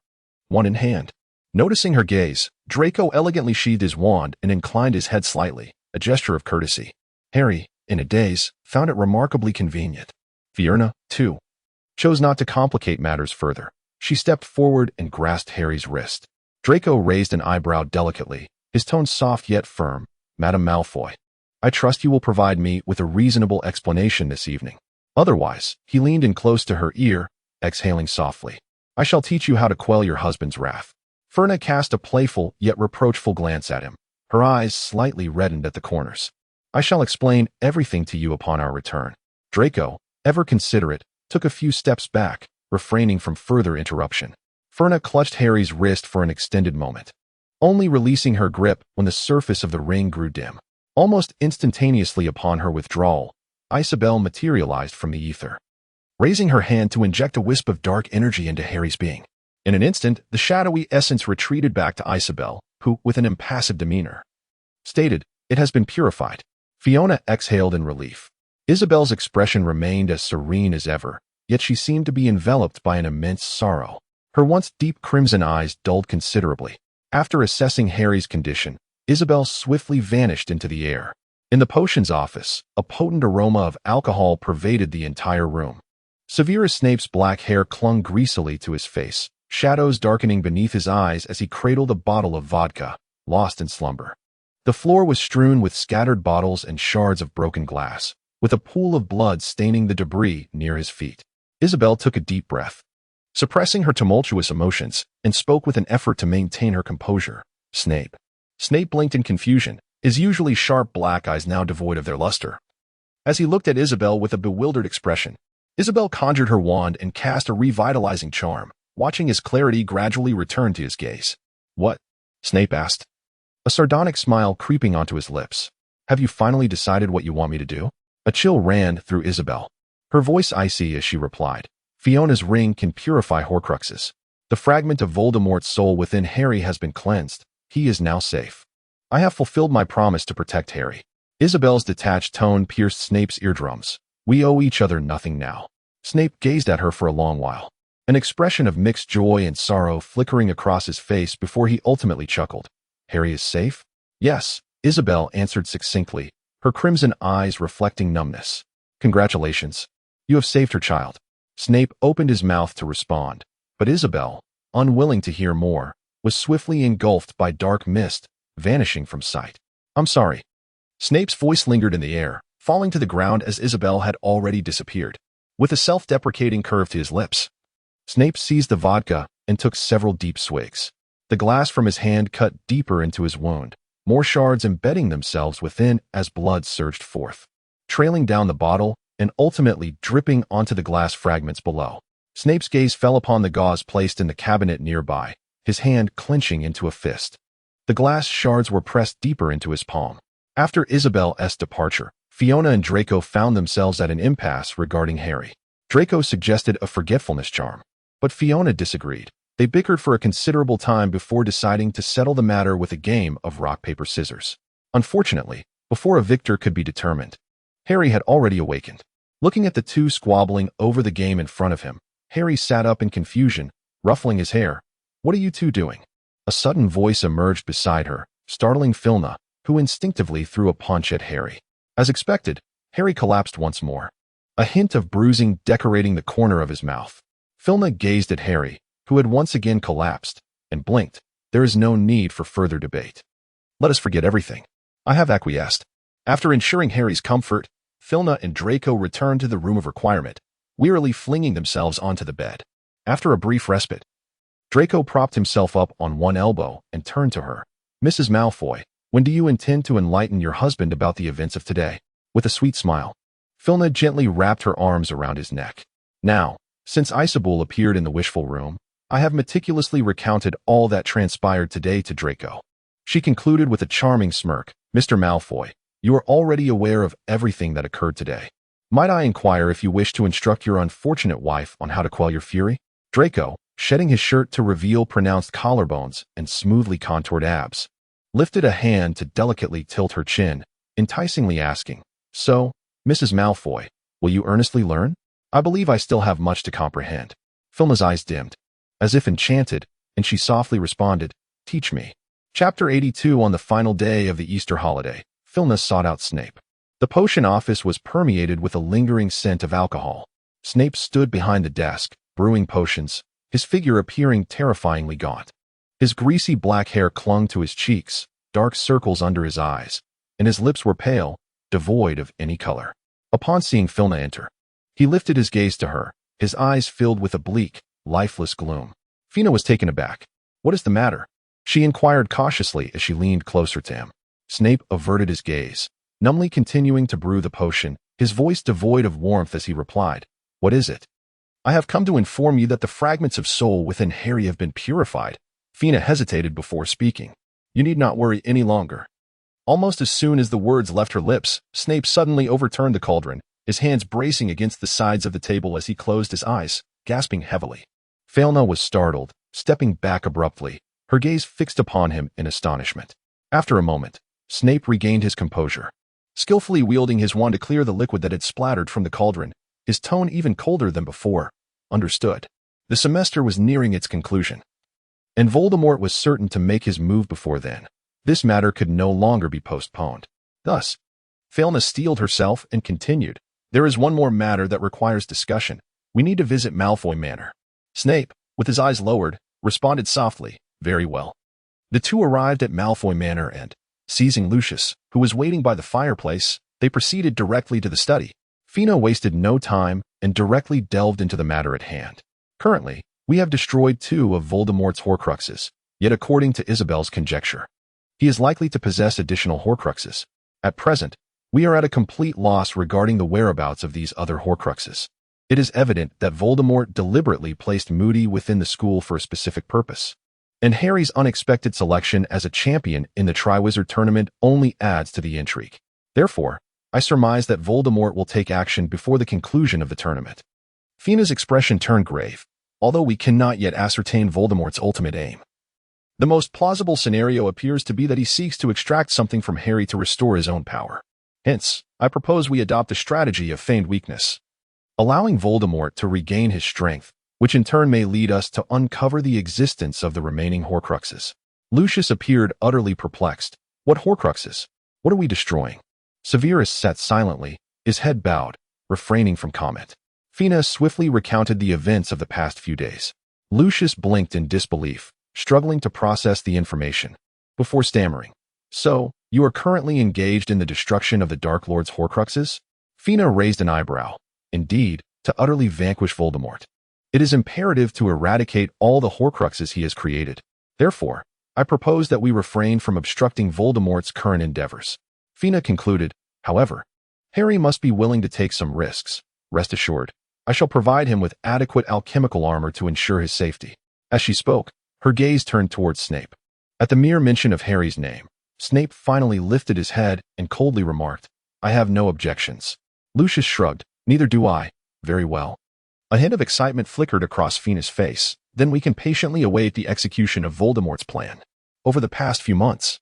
wand in hand. Noticing her gaze, Draco elegantly sheathed his wand and inclined his head slightly, a gesture of courtesy. Harry, in a daze, found it remarkably convenient. Fiona, too, chose not to complicate matters further. She stepped forward and grasped Harry's wrist. Draco raised an eyebrow delicately, his tone soft yet firm. "Madame Malfoy, I trust you will provide me with a reasonable explanation this evening. Otherwise," he leaned in close to her ear, exhaling softly, "I shall teach you how to quell your husband's wrath." Fiona cast a playful yet reproachful glance at him. Her eyes slightly reddened at the corners. "I shall explain everything to you upon our return." Draco, ever considerate, took a few steps back, refraining from further interruption. Fiona clutched Harry's wrist for an extended moment, only releasing her grip when the surface of the ring grew dim. Almost instantaneously upon her withdrawal, Isabel materialized from the ether, raising her hand to inject a wisp of dark energy into Harry's being. In an instant, the shadowy essence retreated back to Isabel, who, with an impassive demeanor, stated, "It has been purified." Fiona exhaled in relief. Isabel's expression remained as serene as ever, yet she seemed to be enveloped by an immense sorrow. Her once deep crimson eyes dulled considerably. After assessing Harry's condition, Isabel swiftly vanished into the air. In the potions office, a potent aroma of alcohol pervaded the entire room. Severus Snape's black hair clung greasily to his face, shadows darkening beneath his eyes as he cradled a bottle of vodka, lost in slumber. The floor was strewn with scattered bottles and shards of broken glass, with a pool of blood staining the debris near his feet. Isabel took a deep breath, suppressing her tumultuous emotions, and spoke with an effort to maintain her composure. "Snape." Snape blinked in confusion, his usually sharp black eyes now devoid of their luster. As he looked at Isabel with a bewildered expression, Isabel conjured her wand and cast a revitalizing charm, watching his clarity gradually return to his gaze. "What?" Snape asked, a sardonic smile creeping onto his lips. "Have you finally decided what you want me to do?" A chill ran through Isabel, her voice icy as she replied, "Fiona's ring can purify Horcruxes. The fragment of Voldemort's soul within Harry has been cleansed. He is now safe. I have fulfilled my promise to protect Harry." Isabel's detached tone pierced Snape's eardrums. "We owe each other nothing now." Snape gazed at her for a long while, an expression of mixed joy and sorrow flickering across his face before he ultimately chuckled. "Harry is safe?" "Yes," Isabel answered succinctly, her crimson eyes reflecting numbness. "Congratulations. You have saved her child." Snape opened his mouth to respond, but Isabel, unwilling to hear more, was swiftly engulfed by dark mist, vanishing from sight. I'm sorry. Snape's voice lingered in the air, falling to the ground as Isabel had already disappeared. With a self-deprecating curve to his lips, Snape seized the vodka and took several deep swigs. The glass from his hand cut deeper into his wound, more shards embedding themselves within as blood surged forth, trailing down the bottle and ultimately dripping onto the glass fragments below. Snape's gaze fell upon the gauze placed in the cabinet nearby, his hand clenching into a fist. The glass shards were pressed deeper into his palm. After Isabel's departure, Fiona and Draco found themselves at an impasse regarding Harry. Draco suggested a forgetfulness charm, but Fiona disagreed. They bickered for a considerable time before deciding to settle the matter with a game of rock, paper, scissors. Unfortunately, before a victor could be determined, Harry had already awakened. Looking at the two squabbling over the game in front of him, Harry sat up in confusion, ruffling his hair. "What are you two doing?" A sudden voice emerged beside her, startling Fiona, who instinctively threw a punch at Harry. As expected, Harry collapsed once more, a hint of bruising decorating the corner of his mouth. Fiona gazed at Harry, who had once again collapsed, and blinked. There is no need for further debate. Let us forget everything. I have acquiesced. After ensuring Harry's comfort, Fiona and Draco returned to the room of requirement, wearily flinging themselves onto the bed. After a brief respite, Draco propped himself up on one elbow and turned to her. "Mrs. Malfoy, when do you intend to enlighten your husband about the events of today?" With a sweet smile, Fiona gently wrapped her arms around his neck. "Now, since Isabel appeared in the wishful room, I have meticulously recounted all that transpired today to Draco." She concluded with a charming smirk. "Mr. Malfoy, you are already aware of everything that occurred today. Might I inquire if you wish to instruct your unfortunate wife on how to quell your fury?" Draco, shedding his shirt to reveal pronounced collarbones and smoothly contoured abs, lifted a hand to delicately tilt her chin, enticingly asking, "So, Mrs. Malfoy, will you earnestly learn? I believe I still have much to comprehend." Fiona's eyes dimmed, as if enchanted, and she softly responded, "Teach me." Chapter 82. On the final day of the Easter holiday, Fiona sought out Snape. The potion office was permeated with a lingering scent of alcohol. Snape stood behind the desk, brewing potions, his figure appearing terrifyingly gaunt. His greasy black hair clung to his cheeks, dark circles under his eyes, and his lips were pale, devoid of any color. Upon seeing Fiona enter, he lifted his gaze to her, his eyes filled with a bleak, lifeless gloom. Fiona was taken aback. "What is the matter?" she inquired cautiously as she leaned closer to him. Snape averted his gaze, numbly continuing to brew the potion, his voice devoid of warmth as he replied, "What is it?" "I have come to inform you that the fragments of soul within Harry have been purified." Fiona hesitated before speaking. "You need not worry any longer." Almost as soon as the words left her lips, Snape suddenly overturned the cauldron, his hands bracing against the sides of the table as he closed his eyes, gasping heavily. Fiona was startled, stepping back abruptly, her gaze fixed upon him in astonishment. After a moment, Snape regained his composure. Skillfully wielding his wand to clear the liquid that had splattered from the cauldron, his tone even colder than before. "Understood. The semester was nearing its conclusion, and Voldemort was certain to make his move before then. This matter could no longer be postponed." Thus, Fiona steeled herself and continued, "There is one more matter that requires discussion. We need to visit Malfoy Manor." Snape, with his eyes lowered, responded softly, "Very well." The two arrived at Malfoy Manor and, seizing Lucius, who was waiting by the fireplace, they proceeded directly to the study. Fiona wasted no time and directly delved into the matter at hand. "Currently, we have destroyed 2 of Voldemort's Horcruxes, yet according to Isabel's conjecture, he is likely to possess additional Horcruxes. At present, we are at a complete loss regarding the whereabouts of these other Horcruxes. It is evident that Voldemort deliberately placed Moody within the school for a specific purpose, and Harry's unexpected selection as a champion in the Triwizard Tournament only adds to the intrigue. Therefore, I surmise that Voldemort will take action before the conclusion of the tournament." Fiona's expression turned grave. "Although we cannot yet ascertain Voldemort's ultimate aim, the most plausible scenario appears to be that he seeks to extract something from Harry to restore his own power. Hence, I propose we adopt a strategy of feigned weakness, allowing Voldemort to regain his strength, which in turn may lead us to uncover the existence of the remaining Horcruxes." Lucius appeared utterly perplexed. "What Horcruxes? What are we destroying?" Severus sat silently, his head bowed, refraining from comment. Fiona swiftly recounted the events of the past few days. Lucius blinked in disbelief, struggling to process the information, before stammering, "So, You are currently engaged in the destruction of the Dark Lord's Horcruxes? Fina raised an eyebrow. Indeed, to utterly vanquish Voldemort. It is imperative to eradicate all the Horcruxes he has created. Therefore, I propose that we refrain from obstructing Voldemort's current endeavors. Fina concluded, however, Harry must be willing to take some risks. Rest assured, I shall provide him with adequate alchemical armor to ensure his safety. As she spoke, her gaze turned towards Snape. At the mere mention of Harry's name, Snape finally lifted his head and coldly remarked, I have no objections. Lucius shrugged, neither do I. Very well. A hint of excitement flickered across Fina's face. Then we can patiently await the execution of Voldemort's plan. Over the past few months,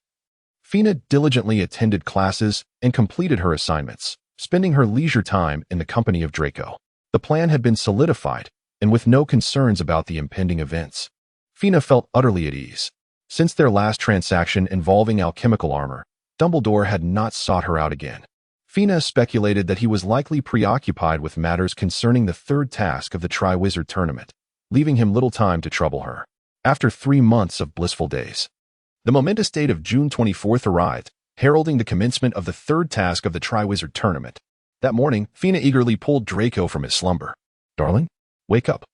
Fina diligently attended classes and completed her assignments, spending her leisure time in the company of Draco. The plan had been solidified, and with no concerns about the impending events, Fina felt utterly at ease. Since their last transaction involving alchemical armor, Dumbledore had not sought her out again. Fina speculated that he was likely preoccupied with matters concerning the third task of the Triwizard Tournament, leaving him little time to trouble her. After 3 months of blissful days, the momentous date of June 24th arrived, heralding the commencement of the third task of the Triwizard Tournament. That morning, Fina eagerly pulled Draco from his slumber. Darling, wake up.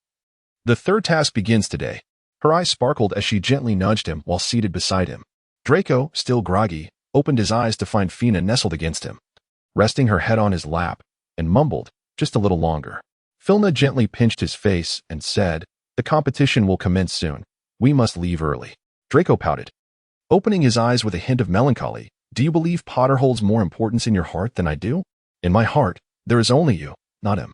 The third task begins today. Her eyes sparkled as she gently nudged him while seated beside him. Draco, still groggy, opened his eyes to find Fina nestled against him, resting her head on his lap, and mumbled, just a little longer. Filna gently pinched his face and said, the competition will commence soon. We must leave early. Draco pouted, opening his eyes with a hint of melancholy. Do you believe Potter holds more importance in your heart than I do? In my heart, there is only you, not him.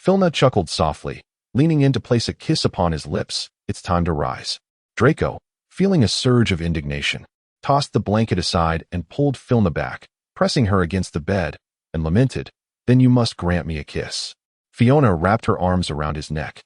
Filna chuckled softly, leaning in to place a kiss upon his lips. It's time to rise. Draco, feeling a surge of indignation, tossed the blanket aside and pulled Filna back, pressing her against the bed, and lamented, then you must grant me a kiss. Fiona wrapped her arms around his neck,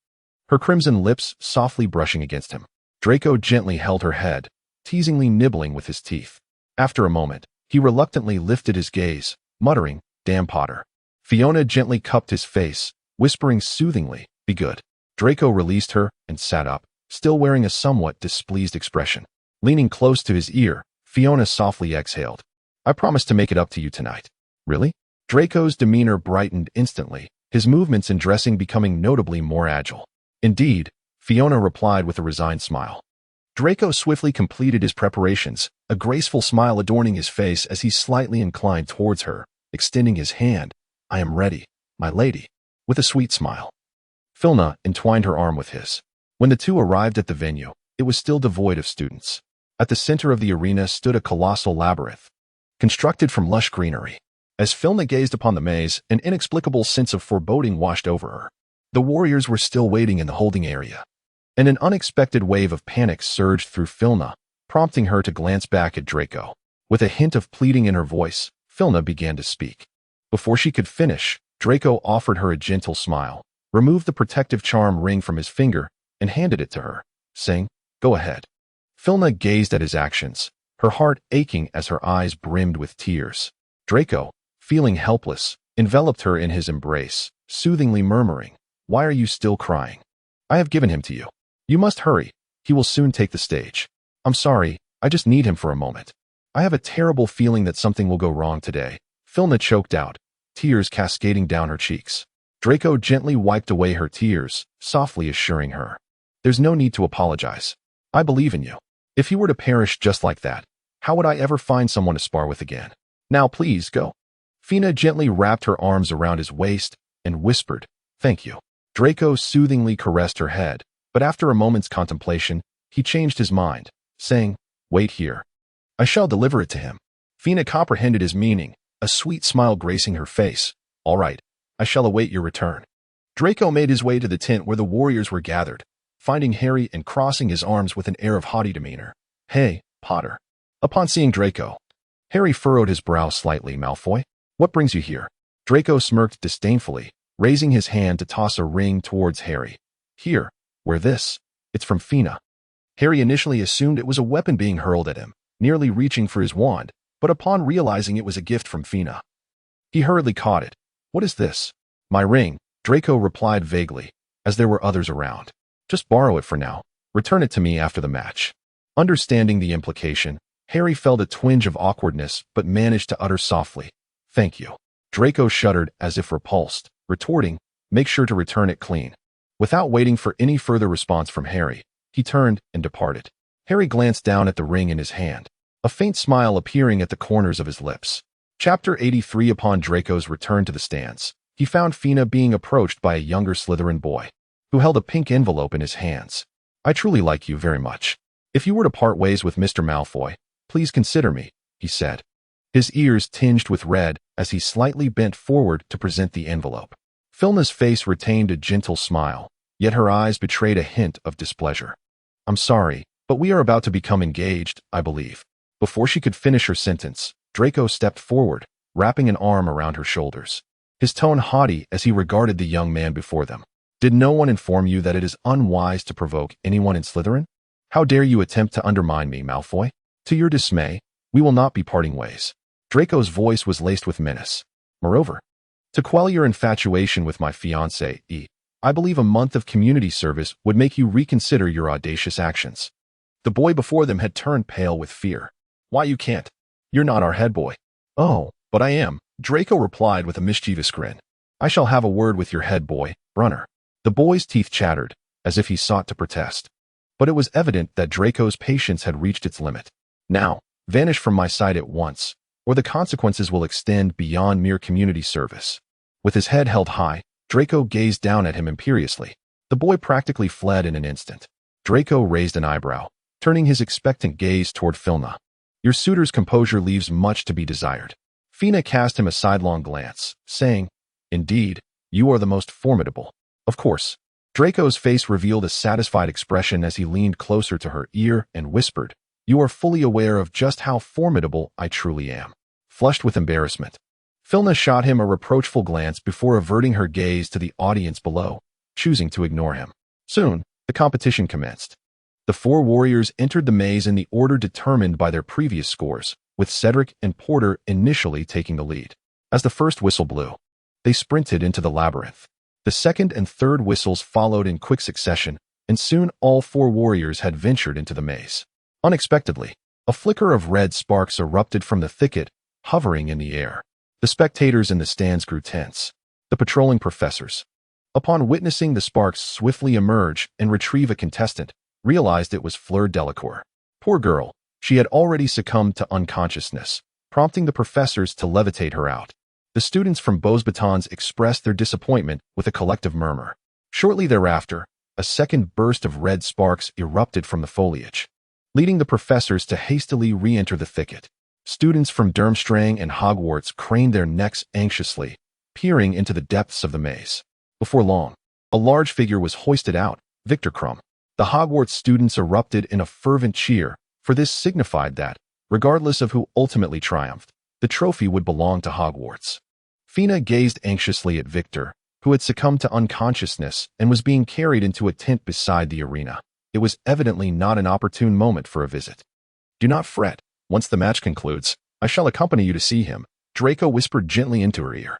her crimson lips softly brushing against him. Draco gently held her head, teasingly nibbling with his teeth. After a moment, he reluctantly lifted his gaze, muttering, damn Potter. Fiona gently cupped his face, whispering soothingly, be good. Draco released her and sat up, still wearing a somewhat displeased expression. Leaning close to his ear, Fiona softly exhaled. I promise to make it up to you tonight. Really? Draco's demeanor brightened instantly, his movements and dressing becoming notably more agile. Indeed, Fiona replied with a resigned smile. Draco swiftly completed his preparations, a graceful smile adorning his face as he slightly inclined towards her, extending his hand. I am ready, my lady, with a sweet smile. Filna entwined her arm with his. When the two arrived at the venue, it was still devoid of students. At the center of the arena stood a colossal labyrinth, constructed from lush greenery. As Filna gazed upon the maze, an inexplicable sense of foreboding washed over her. The warriors were still waiting in the holding area, and an unexpected wave of panic surged through Filna, prompting her to glance back at Draco. With a hint of pleading in her voice, Filna began to speak. Before she could finish, Draco offered her a gentle smile, removed the protective charm ring from his finger, and handed it to her, saying, go ahead. Filna gazed at his actions, her heart aching as her eyes brimmed with tears. Draco, feeling helpless, enveloped her in his embrace, soothingly murmuring, why are you still crying? I have given him to you. You must hurry. He will soon take the stage. I'm sorry, I just need him for a moment. I have a terrible feeling that something will go wrong today. Filna choked out, tears cascading down her cheeks. Draco gently wiped away her tears, softly assuring her, there's no need to apologize. I believe in you. If he were to perish just like that, how would I ever find someone to spar with again? Now please go. Fina gently wrapped her arms around his waist and whispered, thank you. Draco soothingly caressed her head, but after a moment's contemplation, he changed his mind, saying, wait here. I shall deliver it to him. Fina comprehended his meaning, a sweet smile gracing her face. All right, I shall await your return. Draco made his way to the tent where the warriors were gathered, finding Harry and crossing his arms with an air of haughty demeanor. Hey, Potter. Upon seeing Draco, Harry furrowed his brow slightly. Malfoy, what brings you here? Draco smirked disdainfully, raising his hand to toss a ring towards Harry. Here, wear this. It's from Fina. Harry initially assumed it was a weapon being hurled at him, nearly reaching for his wand, but upon realizing it was a gift from Fina, he hurriedly caught it. What is this? My ring, Draco replied vaguely, as there were others around. Just borrow it for now. Return it to me after the match. Understanding the implication, Harry felt a twinge of awkwardness but managed to utter softly, "Thank you." Draco shuddered as if repulsed, retorting, "Make sure to return it clean." Without waiting for any further response from Harry, he turned and departed. Harry glanced down at the ring in his hand, a faint smile appearing at the corners of his lips. Chapter 83. Upon Draco's return to the stands, he found Fina being approached by a younger Slytherin boy, who held a pink envelope in his hands. "I truly like you very much. If you were to part ways with Mr. Malfoy, please consider me," he said. His ears tinged with red as he slightly bent forward to present the envelope. Filna's face retained a gentle smile, yet her eyes betrayed a hint of displeasure. "I'm sorry, but we are about to become engaged, I believe." Before she could finish her sentence, Draco stepped forward, wrapping an arm around her shoulders, his tone haughty as he regarded the young man before them. "Did no one inform you that it is unwise to provoke anyone in Slytherin? How dare you attempt to undermine me, Malfoy? To your dismay, we will not be parting ways." Draco's voice was laced with menace. "Moreover, to quell your infatuation with my fiancée, I believe a month of community service would make you reconsider your audacious actions." The boy before them had turned pale with fear. "Why, you can't. You're not our head boy." "Oh, but I am," Draco replied with a mischievous grin. "I shall have a word with your head boy, Brunner." The boy's teeth chattered, as if he sought to protest. But it was evident that Draco's patience had reached its limit. "Now, vanish from my sight at once, or the consequences will extend beyond mere community service." With his head held high, Draco gazed down at him imperiously. The boy practically fled in an instant. Draco raised an eyebrow, turning his expectant gaze toward Filna. "Your suitor's composure leaves much to be desired." Fina cast him a sidelong glance, saying, "Indeed, you are the most formidable." "Of course." Draco's face revealed a satisfied expression as he leaned closer to her ear and whispered, "You are fully aware of just how formidable I truly am." Flushed with embarrassment, Filna shot him a reproachful glance before averting her gaze to the audience below, choosing to ignore him. Soon, the competition commenced. The four warriors entered the maze in the order determined by their previous scores, with Cedric and Porter initially taking the lead. As the first whistle blew, they sprinted into the labyrinth. The second and third whistles followed in quick succession, and soon all four warriors had ventured into the maze. Unexpectedly, a flicker of red sparks erupted from the thicket, hovering in the air. The spectators in the stands grew tense. The patrolling professors, upon witnessing the sparks swiftly emerge and retrieve a contestant, realized it was Fleur Delacour. Poor girl, she had already succumbed to unconsciousness, prompting the professors to levitate her out. The students from Beaux Batons expressed their disappointment with a collective murmur. Shortly thereafter, a second burst of red sparks erupted from the foliage, leading the professors to hastily re-enter the thicket. Students from Durmstrang and Hogwarts craned their necks anxiously, peering into the depths of the maze. Before long, a large figure was hoisted out, Victor Crumb. The Hogwarts students erupted in a fervent cheer, for this signified that, regardless of who ultimately triumphed, the trophy would belong to Hogwarts. Fina gazed anxiously at Victor, who had succumbed to unconsciousness and was being carried into a tent beside the arena. It was evidently not an opportune moment for a visit. "Do not fret. Once the match concludes, I shall accompany you to see him," Draco whispered gently into her ear.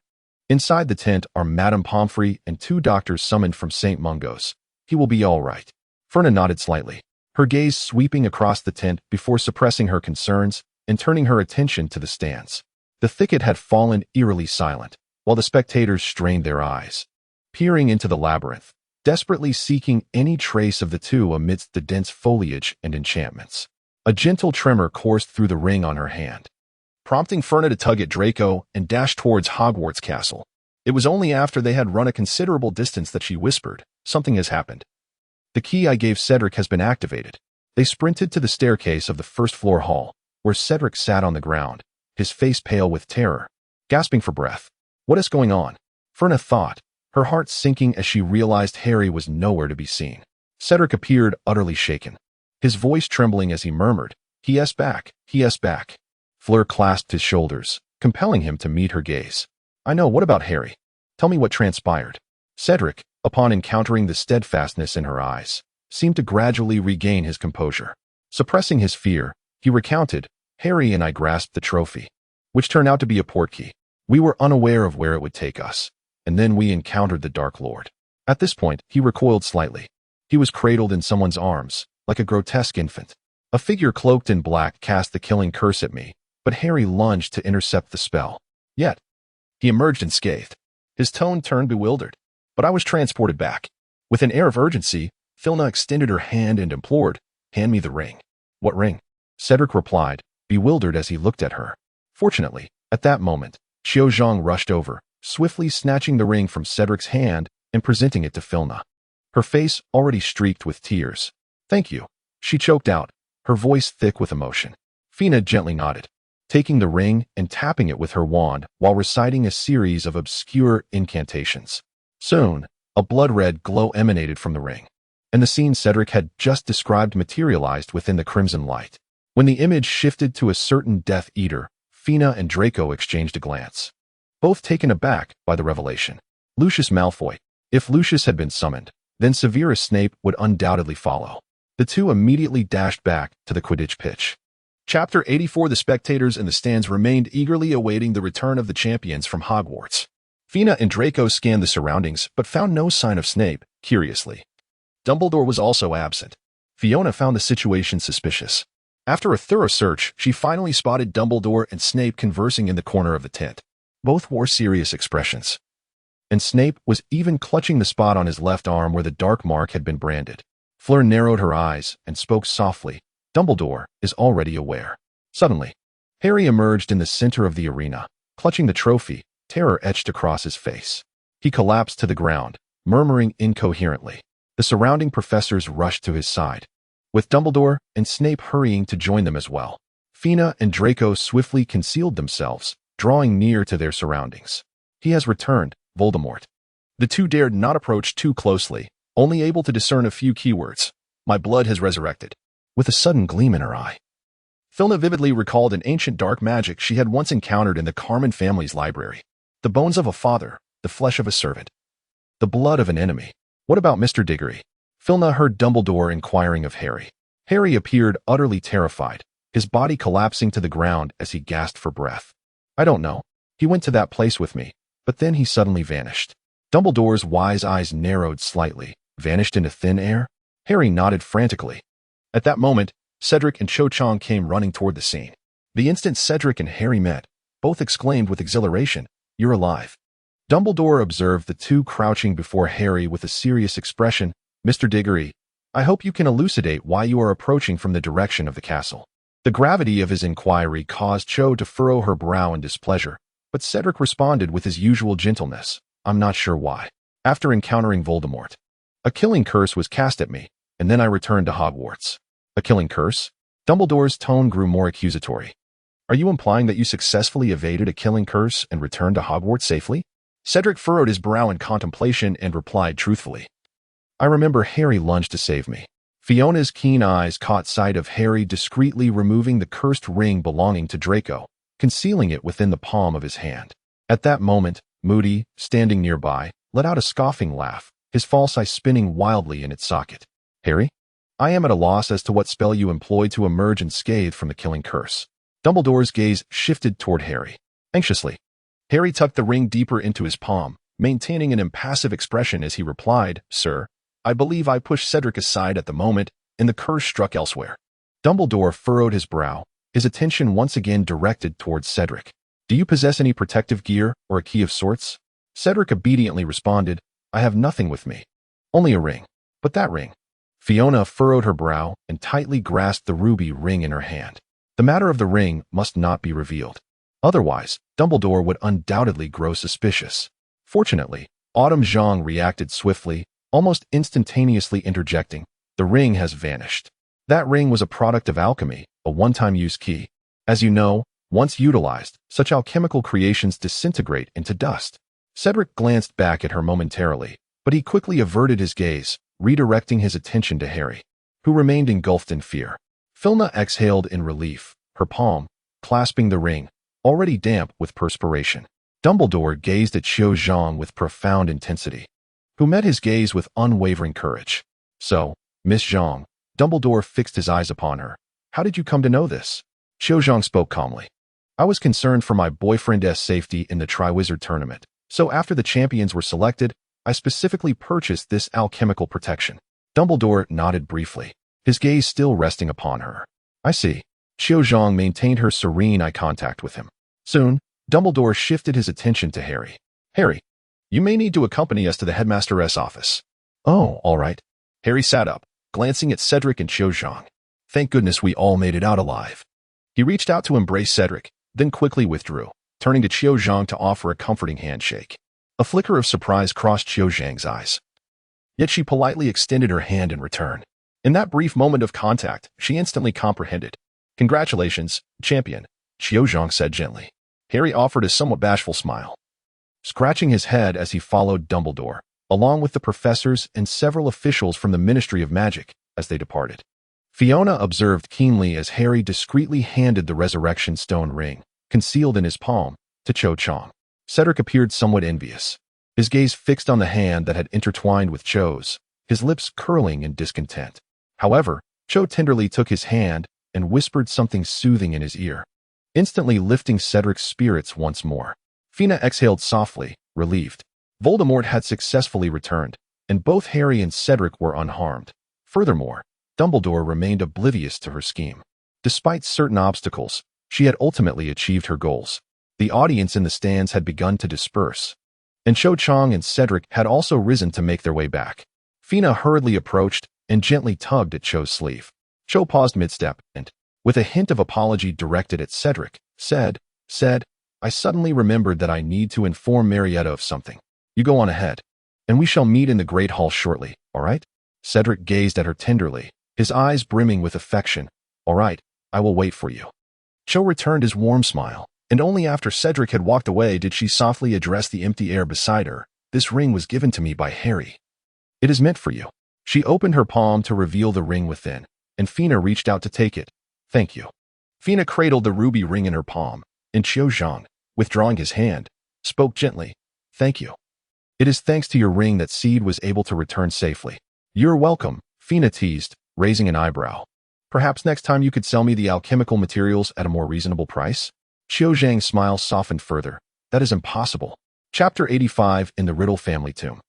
"Inside the tent are Madame Pomfrey and 2 doctors summoned from St. Mungo's. He will be all right." Ferna nodded slightly, her gaze sweeping across the tent before suppressing her concerns and turning her attention to the stands. The thicket had fallen eerily silent, while the spectators strained their eyes, peering into the labyrinth, desperately seeking any trace of the two amidst the dense foliage and enchantments. A gentle tremor coursed through the ring on her hand, prompting Ferna to tug at Draco and dash towards Hogwarts Castle. It was only after they had run a considerable distance that she whispered, "Something has happened. The key I gave Cedric has been activated." They sprinted to the staircase of the first-floor hall, where Cedric sat on the ground, his face pale with terror, gasping for breath. "What is going on?" Ferna thought, her heart sinking as she realized Harry was nowhere to be seen. Cedric appeared utterly shaken, his voice trembling as he murmured, "He is back, he is back." Fleur clasped his shoulders, compelling him to meet her gaze. "I know, what about Harry? Tell me what transpired." Cedric, upon encountering the steadfastness in her eyes, seemed to gradually regain his composure. Suppressing his fear, he recounted, "Harry and I grasped the trophy, which turned out to be a portkey. We were unaware of where it would take us, and then we encountered the Dark Lord." At this point, he recoiled slightly. He was cradled in someone's arms, like a grotesque infant. A figure cloaked in black cast the killing curse at me, but Harry lunged to intercept the spell. Yet, he emerged unscathed. His tone turned bewildered, but I was transported back. With an air of urgency, Filna extended her hand and implored, "Hand me the ring." "What ring?" Cedric replied, bewildered as he looked at her. Fortunately, at that moment, Xiao Zhang rushed over, swiftly snatching the ring from Cedric's hand and presenting it to Filna. Her face already streaked with tears. "Thank you," she choked out, her voice thick with emotion. Fina gently nodded, taking the ring and tapping it with her wand while reciting a series of obscure incantations. Soon, a blood-red glow emanated from the ring, and the scene Cedric had just described materialized within the crimson light. When the image shifted to a certain Death Eater, Fina and Draco exchanged a glance, both taken aback by the revelation. Lucius Malfoy. If Lucius had been summoned, then Severus Snape would undoubtedly follow. The two immediately dashed back to the Quidditch pitch. Chapter 84. The spectators in the stands remained eagerly awaiting the return of the champions from Hogwarts. Fina and Draco scanned the surroundings but found no sign of Snape, curiously. Dumbledore was also absent. Fiona found the situation suspicious. After a thorough search, she finally spotted Dumbledore and Snape conversing in the corner of the tent. Both wore serious expressions, and Snape was even clutching the spot on his left arm where the dark mark had been branded. Fleur narrowed her eyes and spoke softly. "Dumbledore is already aware." Suddenly, Harry emerged in the center of the arena, clutching the trophy, terror etched across his face. He collapsed to the ground, murmuring incoherently. The surrounding professors rushed to his side, with Dumbledore and Snape hurrying to join them as well. Fina and Draco swiftly concealed themselves, drawing near to their surroundings. "He has returned, Voldemort." The two dared not approach too closely, only able to discern a few keywords. "My blood has resurrected." With a sudden gleam in her eye, Filna vividly recalled an ancient dark magic she had once encountered in the Carmen family's library. The bones of a father, the flesh of a servant, the blood of an enemy. "What about Mr. Diggory?" Filna heard Dumbledore inquiring of Harry. Harry appeared utterly terrified, his body collapsing to the ground as he gasped for breath. "I don't know. He went to that place with me, but then he suddenly vanished." Dumbledore's wise eyes narrowed slightly. "Vanished into thin air?" Harry nodded frantically. At that moment, Cedric and Cho Chang came running toward the scene. The instant Cedric and Harry met, both exclaimed with exhilaration, "You're alive." Dumbledore observed the two crouching before Harry with a serious expression. "Mr. Diggory, I hope you can elucidate why you are approaching from the direction of the castle." The gravity of his inquiry caused Cho to furrow her brow in displeasure, but Cedric responded with his usual gentleness. "I'm not sure why. After encountering Voldemort, a killing curse was cast at me, and then I returned to Hogwarts." "A killing curse?" Dumbledore's tone grew more accusatory. "Are you implying that you successfully evaded a killing curse and returned to Hogwarts safely?" Cedric furrowed his brow in contemplation and replied truthfully. "I remember Harry lunged to save me." Fiona's keen eyes caught sight of Harry discreetly removing the cursed ring belonging to Draco, concealing it within the palm of his hand. At that moment, Moody, standing nearby, let out a scoffing laugh, his false eye spinning wildly in its socket. "Harry? I am at a loss as to what spell you employed to emerge unscathed from the killing curse." Dumbledore's gaze shifted toward Harry. Anxiously, Harry tucked the ring deeper into his palm, maintaining an impassive expression as he replied, "Sir, I believe I pushed Cedric aside at the moment, and the curse struck elsewhere." Dumbledore furrowed his brow, his attention once again directed towards Cedric. "Do you possess any protective gear or a key of sorts?" Cedric obediently responded, "I have nothing with me. Only a ring. But that ring." Fiona furrowed her brow and tightly grasped the ruby ring in her hand. The matter of the ring must not be revealed. Otherwise, Dumbledore would undoubtedly grow suspicious. Fortunately, Autumn Zhang reacted swiftly, almost instantaneously interjecting, "The ring has vanished." That ring was a product of alchemy, a one-time use key. As you know, once utilized, such alchemical creations disintegrate into dust. Cedric glanced back at her momentarily, but he quickly averted his gaze, redirecting his attention to Harry, who remained engulfed in fear. Filna exhaled in relief, her palm, clasping the ring, already damp with perspiration. Dumbledore gazed at Xiao Zhang with profound intensity, who met his gaze with unwavering courage. "So, Miss Zhang," Dumbledore fixed his eyes upon her. "How did you come to know this?" Xiao Zhang spoke calmly. "I was concerned for my boyfriend's safety in the Triwizard Tournament, so after the champions were selected, I specifically purchased this alchemical protection." Dumbledore nodded briefly, his gaze still resting upon her. I see. Xiao Zhang maintained her serene eye contact with him. Soon, Dumbledore shifted his attention to Harry. Harry, you may need to accompany us to the headmaster's office. Oh, all right. Harry sat up, glancing at Cedric and Xiao Zhang. Thank goodness we all made it out alive. He reached out to embrace Cedric, then quickly withdrew, turning to Xiao Zhang to offer a comforting handshake. A flicker of surprise crossed Xiao Zhang's eyes. Yet she politely extended her hand in return. In that brief moment of contact, she instantly comprehended. Congratulations, champion, Xiao Zhang said gently. Harry offered a somewhat bashful smile, scratching his head as he followed Dumbledore, along with the professors and several officials from the Ministry of Magic, as they departed. Fiona observed keenly as Harry discreetly handed the Resurrection Stone ring, concealed in his palm, to Cho Chang. Cedric appeared somewhat envious, his gaze fixed on the hand that had intertwined with Cho's, his lips curling in discontent. However, Cho tenderly took his hand and whispered something soothing in his ear, instantly lifting Cedric's spirits once more. Fiona exhaled softly, relieved. Voldemort had successfully returned, and both Harry and Cedric were unharmed. Furthermore, Dumbledore remained oblivious to her scheme. Despite certain obstacles, she had ultimately achieved her goals. The audience in the stands had begun to disperse, and Cho Chang and Cedric had also risen to make their way back. Fiona hurriedly approached and gently tugged at Cho's sleeve. Cho paused mid-step and, with a hint of apology directed at Cedric, said, I suddenly remembered that I need to inform Marietta of something. You go on ahead, and we shall meet in the Great Hall shortly, all right? Cedric gazed at her tenderly, his eyes brimming with affection. All right, I will wait for you. Cho returned his warm smile, and only after Cedric had walked away did she softly address the empty air beside her. This ring was given to me by Harry. It is meant for you. She opened her palm to reveal the ring within, and Fiona reached out to take it. Thank you. Fiona cradled the ruby ring in her palm, and Xiao Zhang, withdrawing his hand, spoke gently. Thank you. It is thanks to your ring that Seed was able to return safely. You're welcome, Fiona teased, raising an eyebrow. Perhaps next time you could sell me the alchemical materials at a more reasonable price? Xiao Zhang's smile softened further. That is impossible. Chapter 85 in the Riddle Family Tomb.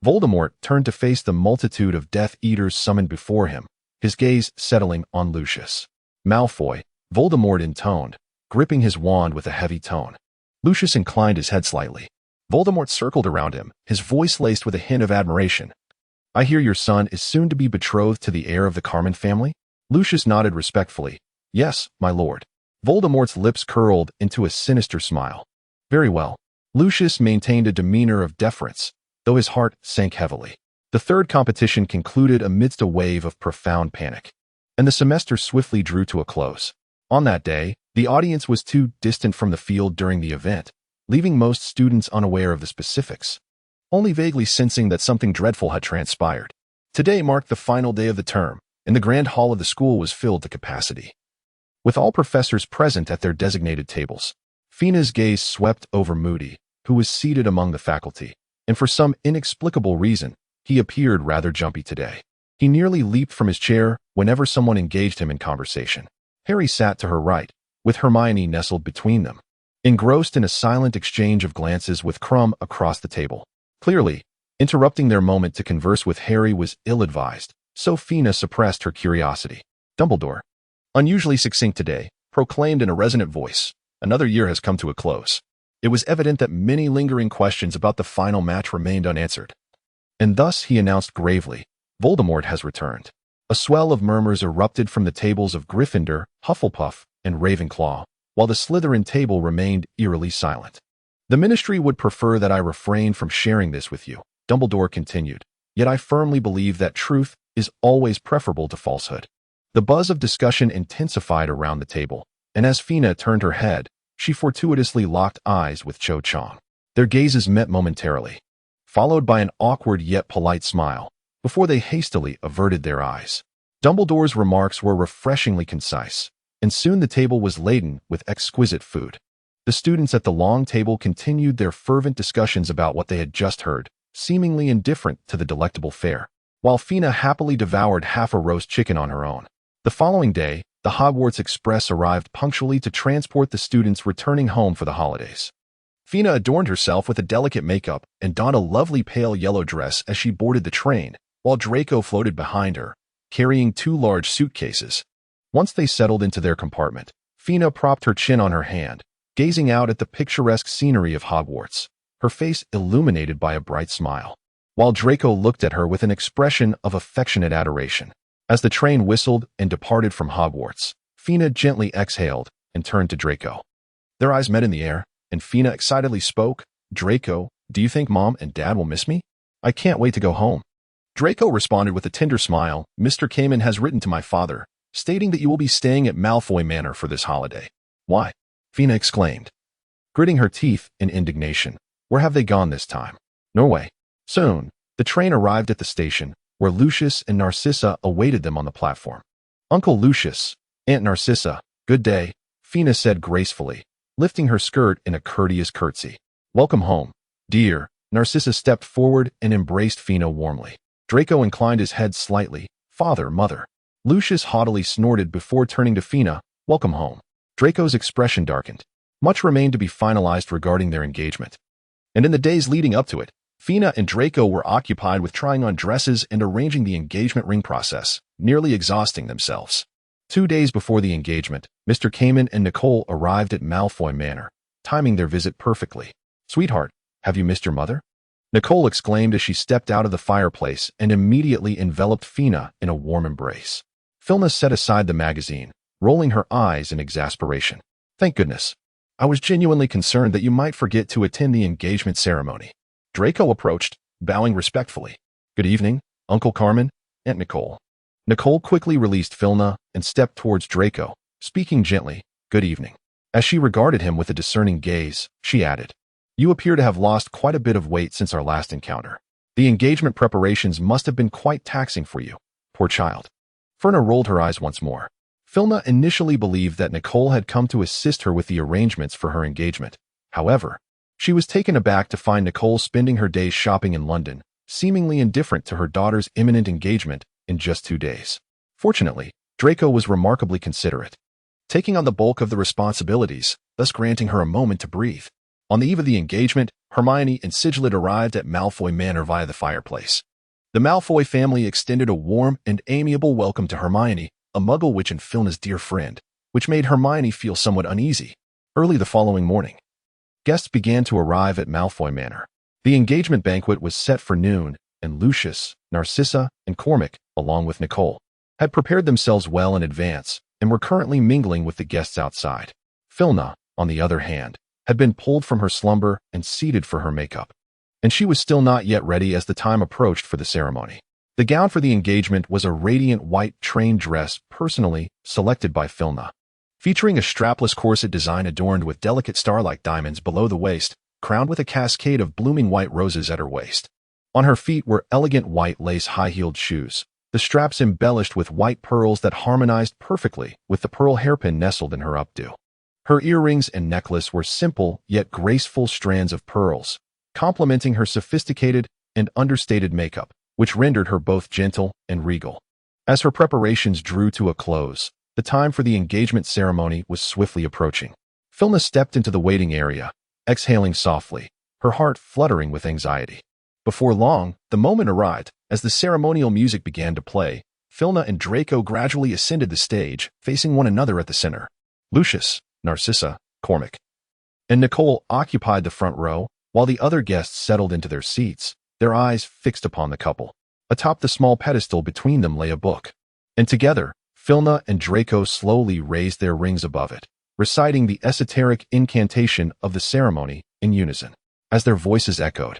Voldemort turned to face the multitude of Death Eaters summoned before him, his gaze settling on Lucius Malfoy. Voldemort intoned, gripping his wand with a heavy tone. Lucius inclined his head slightly. Voldemort circled around him, his voice laced with a hint of admiration. I hear your son is soon to be betrothed to the heir of the Carmen family? Lucius nodded respectfully. Yes, my lord. Voldemort's lips curled into a sinister smile. Very well. Lucius maintained a demeanor of deference, though his heart sank heavily. The third competition concluded amidst a wave of profound panic, and the semester swiftly drew to a close. On that day, the audience was too distant from the field during the event, leaving most students unaware of the specifics, only vaguely sensing that something dreadful had transpired. Today marked the final day of the term, and the grand hall of the school was filled to capacity. With all professors present at their designated tables, Fiona's gaze swept over Moody, who was seated among the faculty, and for some inexplicable reason, he appeared rather jumpy today. He nearly leaped from his chair whenever someone engaged him in conversation. Harry sat to her right, with Hermione nestled between them, engrossed in a silent exchange of glances with Crumb across the table. Clearly, interrupting their moment to converse with Harry was ill-advised, so Fiona suppressed her curiosity. Dumbledore, unusually succinct today, proclaimed in a resonant voice, another year has come to a close. It was evident that many lingering questions about the final match remained unanswered. And thus he announced gravely, Voldemort has returned. A swell of murmurs erupted from the tables of Gryffindor, Hufflepuff, and Ravenclaw, while the Slytherin table remained eerily silent. The Ministry would prefer that I refrain from sharing this with you, Dumbledore continued, yet I firmly believe that truth is always preferable to falsehood. The buzz of discussion intensified around the table, and as Fiona turned her head, she fortuitously locked eyes with Cho Chang. Their gazes met momentarily, followed by an awkward yet polite smile, before they hastily averted their eyes. Dumbledore's remarks were refreshingly concise, and soon the table was laden with exquisite food. The students at the long table continued their fervent discussions about what they had just heard, seemingly indifferent to the delectable fare, while Fiona happily devoured half a roast chicken on her own. The following day, the Hogwarts Express arrived punctually to transport the students returning home for the holidays. Fiona adorned herself with a delicate makeup and donned a lovely pale yellow dress as she boarded the train, while Draco floated behind her, carrying 2 large suitcases. Once they settled into their compartment, Fina propped her chin on her hand, gazing out at the picturesque scenery of Hogwarts, her face illuminated by a bright smile, while Draco looked at her with an expression of affectionate adoration. As the train whistled and departed from Hogwarts, Fina gently exhaled and turned to Draco. Their eyes met in the air, and Fina excitedly spoke, "Draco, do you think Mom and Dad will miss me? I can't wait to go home." Draco responded with a tender smile, "Mr. Cayman has written to my father, stating that you will be staying at Malfoy Manor for this holiday." "Why?" Fina exclaimed, gritting her teeth in indignation. "Where have they gone this time?" "Norway." Soon, the train arrived at the station, where Lucius and Narcissa awaited them on the platform. "Uncle Lucius, Aunt Narcissa, good day," Fina said gracefully, lifting her skirt in a courteous curtsy. "Welcome home, dear." Narcissa stepped forward and embraced Fina warmly. Draco inclined his head slightly. "Father, mother." Lucius haughtily snorted before turning to Fina. "Welcome home." Draco's expression darkened. Much remained to be finalized regarding their engagement. And in the days leading up to it, Fina and Draco were occupied with trying on dresses and arranging the engagement ring process, nearly exhausting themselves. 2 days before the engagement, Mr. Cayman and Nicole arrived at Malfoy Manor, timing their visit perfectly. "Sweetheart, have you missed your mother?" Nicole exclaimed as she stepped out of the fireplace and immediately enveloped Fina in a warm embrace. Filna set aside the magazine, rolling her eyes in exasperation. "Thank goodness. I was genuinely concerned that you might forget to attend the engagement ceremony." Draco approached, bowing respectfully. "Good evening, Uncle Carmen, Aunt Nicole." Nicole quickly released Filna and stepped towards Draco, speaking gently, "Good evening." As she regarded him with a discerning gaze, she added, "You appear to have lost quite a bit of weight since our last encounter. The engagement preparations must have been quite taxing for you, poor child." Ferna rolled her eyes once more. Filna initially believed that Nicole had come to assist her with the arrangements for her engagement. However, she was taken aback to find Nicole spending her days shopping in London, seemingly indifferent to her daughter's imminent engagement in just 2 days. Fortunately, Draco was remarkably considerate, taking on the bulk of the responsibilities, thus granting her a moment to breathe. On the eve of the engagement, Hermione and Sigilid arrived at Malfoy Manor via the fireplace. The Malfoy family extended a warm and amiable welcome to Hermione, a Muggle witch and Filna's dear friend, which made Hermione feel somewhat uneasy. Early the following morning, guests began to arrive at Malfoy Manor. The engagement banquet was set for noon, and Lucius, Narcissa, and Cormac, along with Nicole, had prepared themselves well in advance and were currently mingling with the guests outside. Filna, on the other hand, had been pulled from her slumber and seated for her makeup, and she was still not yet ready as the time approached for the ceremony. The gown for the engagement was a radiant white train dress personally selected by Filna, featuring a strapless corset design adorned with delicate star-like diamonds below the waist, crowned with a cascade of blooming white roses at her waist. On her feet were elegant white lace high-heeled shoes, the straps embellished with white pearls that harmonized perfectly with the pearl hairpin nestled in her updo. Her earrings and necklace were simple yet graceful strands of pearls, complementing her sophisticated and understated makeup, which rendered her both gentle and regal. As her preparations drew to a close, the time for the engagement ceremony was swiftly approaching. Filna stepped into the waiting area, exhaling softly, her heart fluttering with anxiety. Before long, the moment arrived. As the ceremonial music began to play, Filna and Draco gradually ascended the stage, facing one another at the center. Lucius, Narcissa, Cormac, and Nicole occupied the front row, while the other guests settled into their seats, their eyes fixed upon the couple. Atop the small pedestal between them lay a book, and together, Filna and Draco slowly raised their rings above it, reciting the esoteric incantation of the ceremony in unison. As their voices echoed,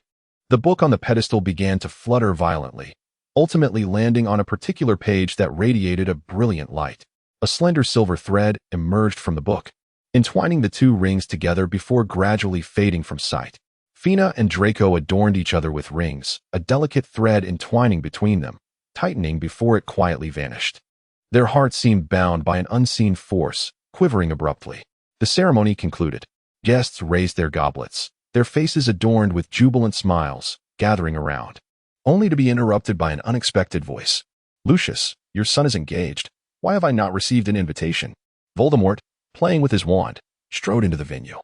the book on the pedestal began to flutter violently, ultimately landing on a particular page that radiated a brilliant light. A slender silver thread emerged from the book, entwining the two rings together before gradually fading from sight. Fina and Draco adorned each other with rings, a delicate thread entwining between them, tightening before it quietly vanished. Their hearts seemed bound by an unseen force, quivering abruptly. The ceremony concluded. Guests raised their goblets, their faces adorned with jubilant smiles, gathering around, only to be interrupted by an unexpected voice. "Lucius, your son is engaged. Why have I not received an invitation?" Voldemort, playing with his wand, strode into the venue,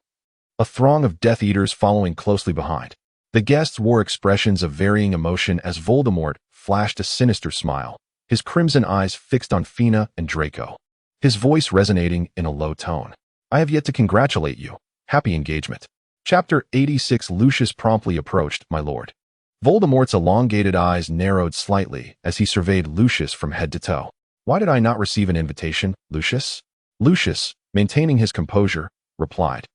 a throng of Death Eaters following closely behind. The guests wore expressions of varying emotion as Voldemort flashed a sinister smile, his crimson eyes fixed on Fina and Draco. his voice resonating in a low tone. I have yet to congratulate you. Happy engagement. Chapter 86. Lucius promptly approached, my lord. Voldemort's elongated eyes narrowed slightly as he surveyed Lucius from head to toe. Why did I not receive an invitation, Lucius? Lucius, maintaining his composure, replied.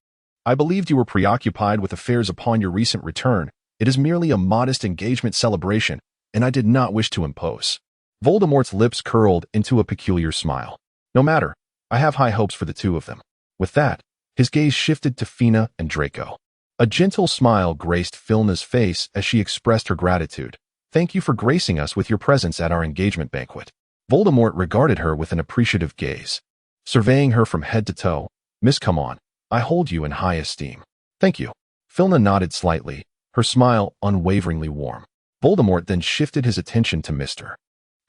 I believed you were preoccupied with affairs upon your recent return. It is merely a modest engagement celebration, and I did not wish to impose. Voldemort's lips curled into a peculiar smile. No matter, I have high hopes for the two of them. With that, his gaze shifted to Fina and Draco. A gentle smile graced Filna's face as she expressed her gratitude. Thank you for gracing us with your presence at our engagement banquet. Voldemort regarded her with an appreciative gaze. Surveying her from head to toe, Miss Come On, I hold you in high esteem. Thank you. Filna nodded slightly, her smile unwaveringly warm. Voldemort then shifted his attention to Mr.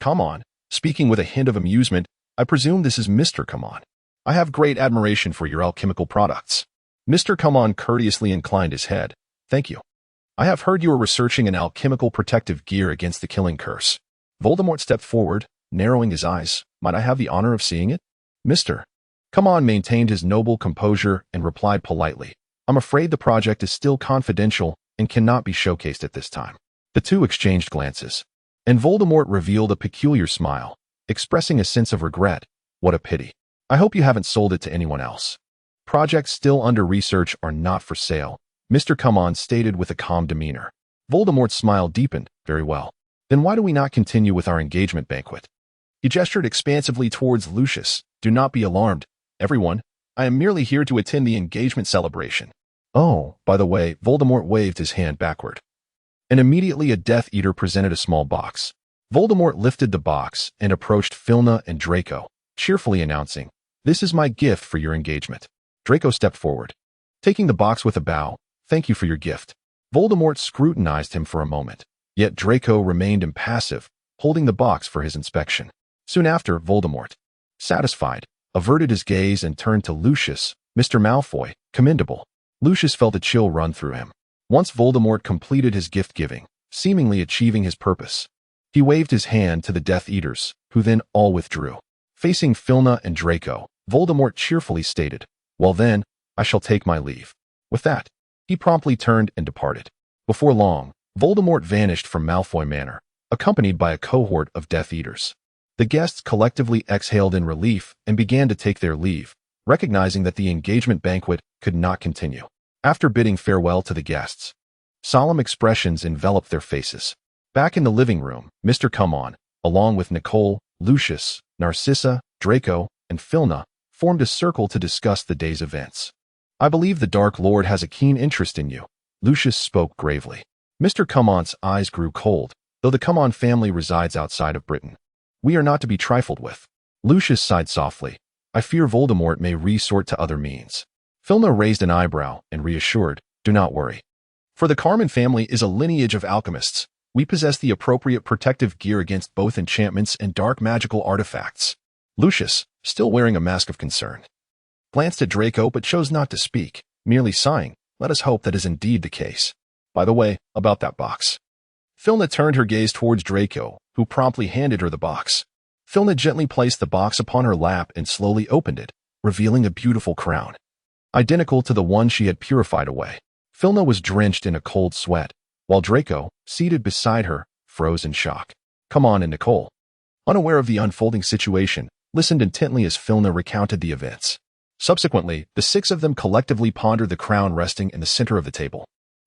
Come On, speaking with a hint of amusement. I presume this is Mr. Come On. I have great admiration for your alchemical products. Mr. Come On courteously inclined his head. Thank you. I have heard you are researching an alchemical protective gear against the killing curse. Voldemort stepped forward, narrowing his eyes. Might I have the honor of seeing it? Mr. Come On maintained his noble composure and replied politely. I'm afraid the project is still confidential and cannot be showcased at this time. The two exchanged glances, and Voldemort revealed a peculiar smile, expressing a sense of regret. What a pity. I hope you haven't sold it to anyone else. Projects still under research are not for sale, Mr. Come On stated with a calm demeanor. Voldemort's smile deepened. Very well. Then why do we not continue with our engagement banquet? He gestured expansively towards Lucius. Do not be alarmed, everyone. I am merely here to attend the engagement celebration. Oh, by the way, Voldemort waved his hand backward. And immediately a Death Eater presented a small box. Voldemort lifted the box and approached Filna and Draco, cheerfully announcing, This is my gift for your engagement. Draco stepped forward, taking the box with a bow. Thank you for your gift. Voldemort scrutinized him for a moment, yet Draco remained impassive, holding the box for his inspection. Soon after, Voldemort, satisfied, averted his gaze and turned to Lucius. Mr. Malfoy, commendable. Lucius felt a chill run through him. Once Voldemort completed his gift-giving, seemingly achieving his purpose, he waved his hand to the Death Eaters, who then all withdrew. Facing Filna and Draco, Voldemort cheerfully stated, Well then, I shall take my leave. With that, he promptly turned and departed. Before long, Voldemort vanished from Malfoy Manor, accompanied by a cohort of Death Eaters. The guests collectively exhaled in relief and began to take their leave, recognizing that the engagement banquet could not continue. After bidding farewell to the guests, solemn expressions enveloped their faces. Back in the living room, Mr. Come On, along with Nicole, Lucius, Narcissa, Draco, and Filna, formed a circle to discuss the day's events. I believe the Dark Lord has a keen interest in you, Lucius spoke gravely. Mr. Come On's eyes grew cold, though the Come On family resides outside of Britain. We are not to be trifled with. Lucius sighed softly. I fear Voldemort may resort to other means. Filna raised an eyebrow and reassured, Do not worry. For the Carmen family is a lineage of alchemists. We possess the appropriate protective gear against both enchantments and dark magical artifacts. Lucius, still wearing a mask of concern, glanced at Draco but chose not to speak, merely sighing. Let us hope that is indeed the case. By the way, about that box. Filna turned her gaze towards Draco, who promptly handed her the box. Filna gently placed the box upon her lap and slowly opened it, revealing a beautiful crown, identical to the one she had purified away. Filna was drenched in a cold sweat, while Draco, seated beside her, froze in shock. Come On and Nicole, unaware of the unfolding situation, listened intently as Filna recounted the events. Subsequently, the six of them collectively pondered the crown resting in the center of the table.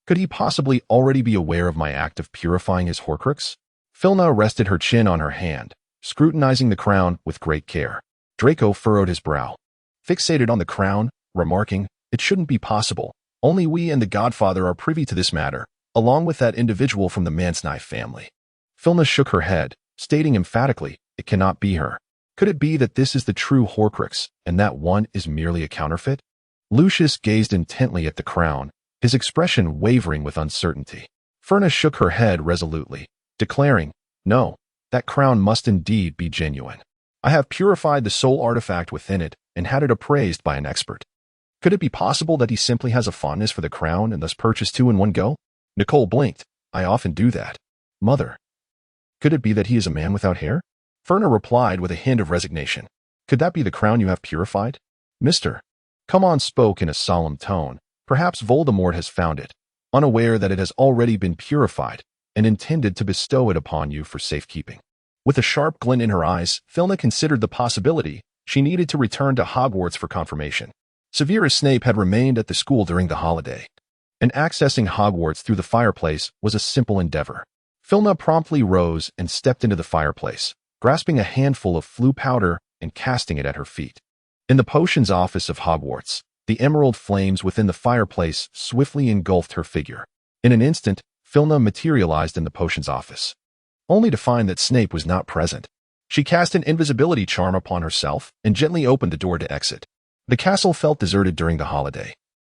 Could he possibly already be aware of my act of purifying his Horcrux? Filna rested her chin on her hand, scrutinizing the crown with great care. Draco furrowed his brow, fixated on the crown, remarking, It shouldn't be possible. Only we and the Godfather are privy to this matter, along with that individual from the Mansnife family. Filna shook her head, stating emphatically, It cannot be her. Could it be that this is the true Horcrux, and that one is merely a counterfeit? Lucius gazed intently at the crown, his expression wavering with uncertainty. Furna shook her head resolutely, declaring, No, that crown must indeed be genuine. I have purified the soul artifact within it and had it appraised by an expert. Could it be possible that he simply has a fondness for the crown and thus purchased two in one go? Nicole blinked. I often do that. Mother. Could it be that he is a man without hair? Furna replied with a hint of resignation. Could that be the crown you have purified? Mister. Come on, spoke in a solemn tone. Perhaps Voldemort has found it, unaware that it has already been purified, and intended to bestow it upon you for safekeeping. With a sharp glint in her eyes, Filna considered the possibility she needed to return to Hogwarts for confirmation. Severus Snape had remained at the school during the holiday, and accessing Hogwarts through the fireplace was a simple endeavor. Filna promptly rose and stepped into the fireplace, grasping a handful of flue powder and casting it at her feet. In the potions office of Hogwarts, the emerald flames within the fireplace swiftly engulfed her figure. In an instant, Filna materialized in the potions office, only to find that Snape was not present. She cast an invisibility charm upon herself and gently opened the door to exit. The castle felt deserted during the holiday,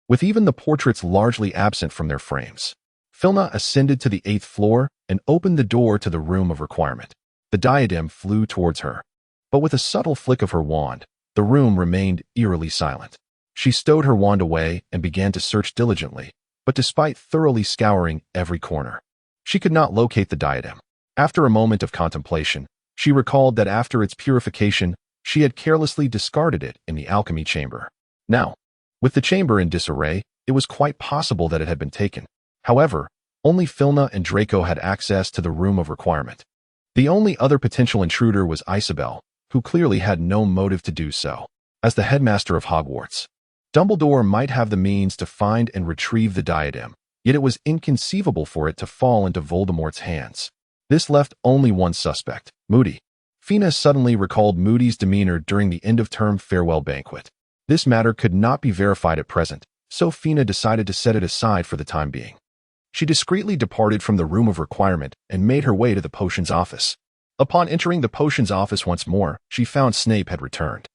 with even the portraits largely absent from their frames. Filna ascended to the 8th floor and opened the door to the room of requirement. The diadem flew towards her, but with a subtle flick of her wand, the room remained eerily silent. She stowed her wand away and began to search diligently, but despite thoroughly scouring every corner, she could not locate the diadem. After a moment of contemplation, she recalled that after its purification, she had carelessly discarded it in the alchemy chamber. Now, with the chamber in disarray, it was quite possible that it had been taken. However, only Filna and Draco had access to the room of requirement. The only other potential intruder was Isabel, who clearly had no motive to do so. As the headmaster of Hogwarts, Dumbledore might have the means to find and retrieve the diadem, yet it was inconceivable for it to fall into Voldemort's hands. This left only one suspect, Moody. Fina suddenly recalled Moody's demeanor during the end-of-term farewell banquet. This matter could not be verified at present, so Fina decided to set it aside for the time being. She discreetly departed from the room of requirement and made her way to the potions office. Upon entering the potions office once more, she found Snape had returned.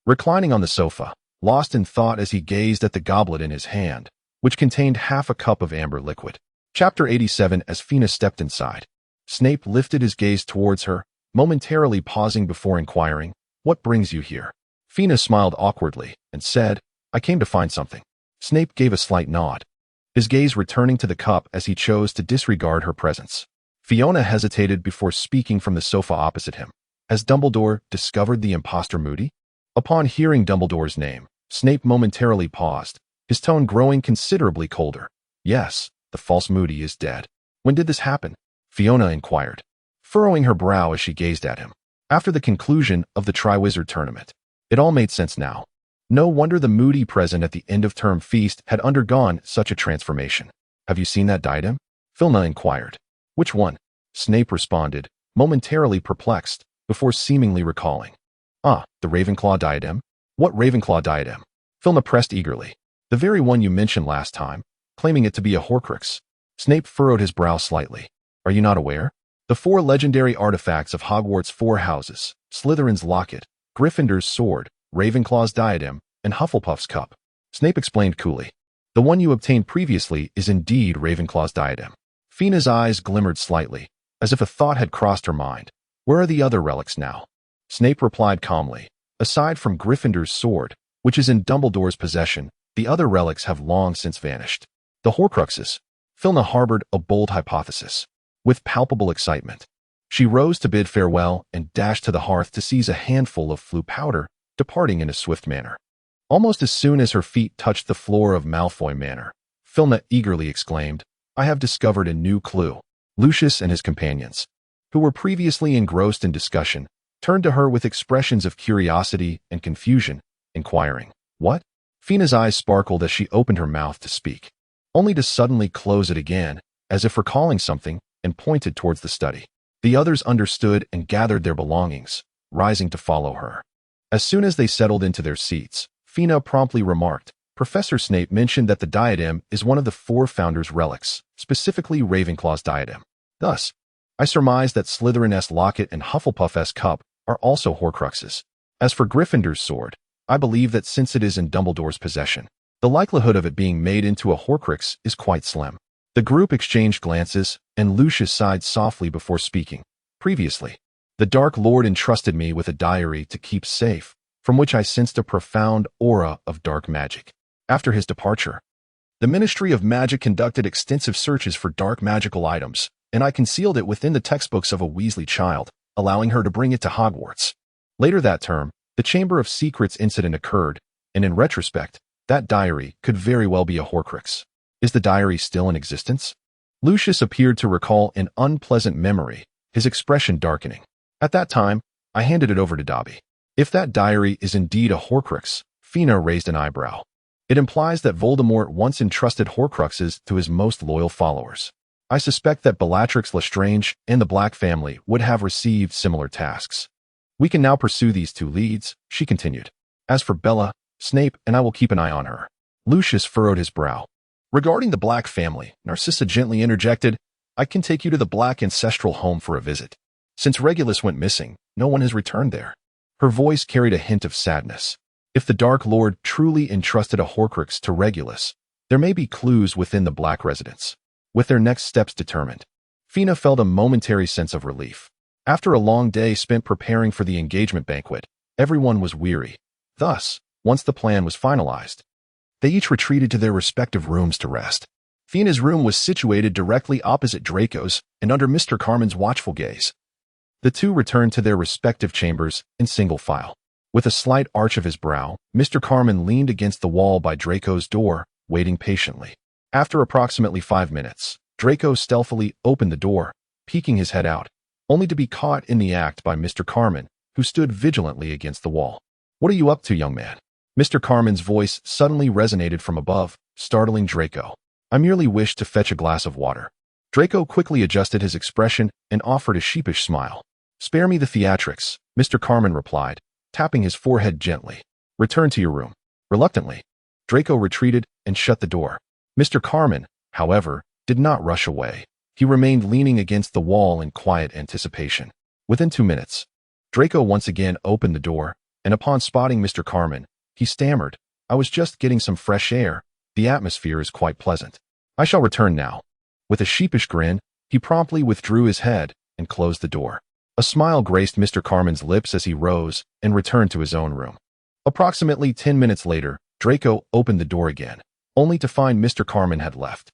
Reclining on the sofa, lost in thought as he gazed at the goblet in his hand, which contained half a cup of amber liquid. Chapter 87. As Fina stepped inside, Snape lifted his gaze towards her, momentarily pausing before inquiring, "What brings you here?" Fina smiled awkwardly and said, "I came to find something." Snape gave a slight nod, his gaze returning to the cup as he chose to disregard her presence. Fiona hesitated before speaking from the sofa opposite him. Has Dumbledore discovered the imposter Moody? Upon hearing Dumbledore's name, Snape momentarily paused, his tone growing considerably colder. "Yes, the false Moody is dead." "When did this happen?" Fiona inquired, furrowing her brow as she gazed at him. "After the conclusion of the Triwizard Tournament." It all made sense now. No wonder the Moody present at the end-of-term feast had undergone such a transformation. "Have you seen that diadem?" Filna inquired. "Which one?" Snape responded, momentarily perplexed, before seemingly recalling. "Ah, the Ravenclaw diadem." "What Ravenclaw diadem?" Filna pressed eagerly. "The very one you mentioned last time, claiming it to be a Horcrux." Snape furrowed his brow slightly. "Are you not aware? The 4 legendary artifacts of Hogwarts' 4 houses, Slytherin's locket, Gryffindor's sword, Ravenclaw's diadem, and Hufflepuff's cup." Snape explained coolly. "The one you obtained previously is indeed Ravenclaw's diadem." Fina's eyes glimmered slightly, as if a thought had crossed her mind. "Where are the other relics now?" Snape replied calmly. "Aside from Gryffindor's sword, which is in Dumbledore's possession, the other relics have long since vanished." "The Horcruxes." Filna harbored a bold hypothesis. With palpable excitement, she rose to bid farewell and dashed to the hearth to seize a handful of flue powder, departing in a swift manner. Almost as soon as her feet touched the floor of Malfoy Manor, Filna eagerly exclaimed, "I have discovered a new clue." Lucius and his companions, who were previously engrossed in discussion, turned to her with expressions of curiosity and confusion, inquiring, "What?" Fina's eyes sparkled as she opened her mouth to speak, only to suddenly close it again, as if recalling something, and pointed towards the study. The others understood and gathered their belongings, rising to follow her. As soon as they settled into their seats, Fina promptly remarked, "Professor Snape mentioned that the diadem is one of the 4 founders' relics, specifically Ravenclaw's diadem. Thus, I surmise that Slytherin's locket and Hufflepuff's cup are also Horcruxes. As for Gryffindor's sword, I believe that since it is in Dumbledore's possession, the likelihood of it being made into a Horcrux is quite slim." The group exchanged glances, and Lucius sighed softly before speaking. "Previously, the Dark Lord entrusted me with a diary to keep safe, from which I sensed a profound aura of dark magic. After his departure, the Ministry of Magic conducted extensive searches for dark magical items, and I concealed it within the textbooks of a Weasley child, allowing her to bring it to Hogwarts. Later that term, The Chamber of Secrets incident occurred, and in retrospect, that diary could very well be a Horcrux. Is the diary still in existence? Lucius appeared to recall an unpleasant memory, his expression darkening. At that time, I handed it over to Dobby. If that diary is indeed a Horcrux, Fina raised an eyebrow. It implies that Voldemort once entrusted Horcruxes to his most loyal followers. I suspect that Bellatrix Lestrange and the Black family would have received similar tasks. We can now pursue these two leads, she continued. As for Bella, Snape and I will keep an eye on her. Lucius furrowed his brow. Regarding the Black family, Narcissa gently interjected, I can take you to the Black ancestral home for a visit. Since Regulus went missing, no one has returned there. Her voice carried a hint of sadness. If the Dark Lord truly entrusted a Horcrux to Regulus, there may be clues within the Black residence. With their next steps determined, Fina felt a momentary sense of relief. After a long day spent preparing for the engagement banquet, everyone was weary. Thus, once the plan was finalized, they each retreated to their respective rooms to rest. Fina's room was situated directly opposite Draco's and under Mr. Carmen's watchful gaze. The two returned to their respective chambers in single file. With a slight arch of his brow, Mr. Carmen leaned against the wall by Draco's door, waiting patiently. After approximately 5 minutes, Draco stealthily opened the door, peeking his head out, only to be caught in the act by Mr. Carmen, who stood vigilantly against the wall. What are you up to, young man? Mr. Carmen's voice suddenly resonated from above, startling Draco. I merely wish to fetch a glass of water. Draco quickly adjusted his expression and offered a sheepish smile. Spare me the theatrics, Mr. Carmen replied, tapping his forehead gently. Return to your room. Reluctantly, Draco retreated and shut the door. Mr. Carmen, however, did not rush away. He remained leaning against the wall in quiet anticipation. Within 2 minutes, Draco once again opened the door, and upon spotting Mr. Carmen, he stammered, I was just getting some fresh air. The atmosphere is quite pleasant. I shall return now. With a sheepish grin, he promptly withdrew his head and closed the door. A smile graced Mr. Carmen's lips as he rose and returned to his own room. Approximately 10 minutes later, Draco opened the door again, only to find Mr. Carmen had left.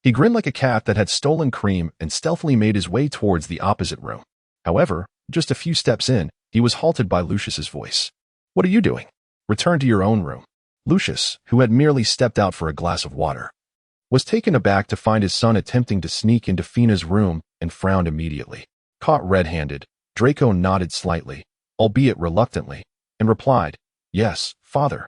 He grinned like a cat that had stolen cream and stealthily made his way towards the opposite room. However, just a few steps in, he was halted by Lucius's voice. What are you doing? Return to your own room. Lucius, who had merely stepped out for a glass of water, was taken aback to find his son attempting to sneak into Fina's room and frowned immediately. Caught red-handed, Draco nodded slightly, albeit reluctantly, and replied, Yes, father.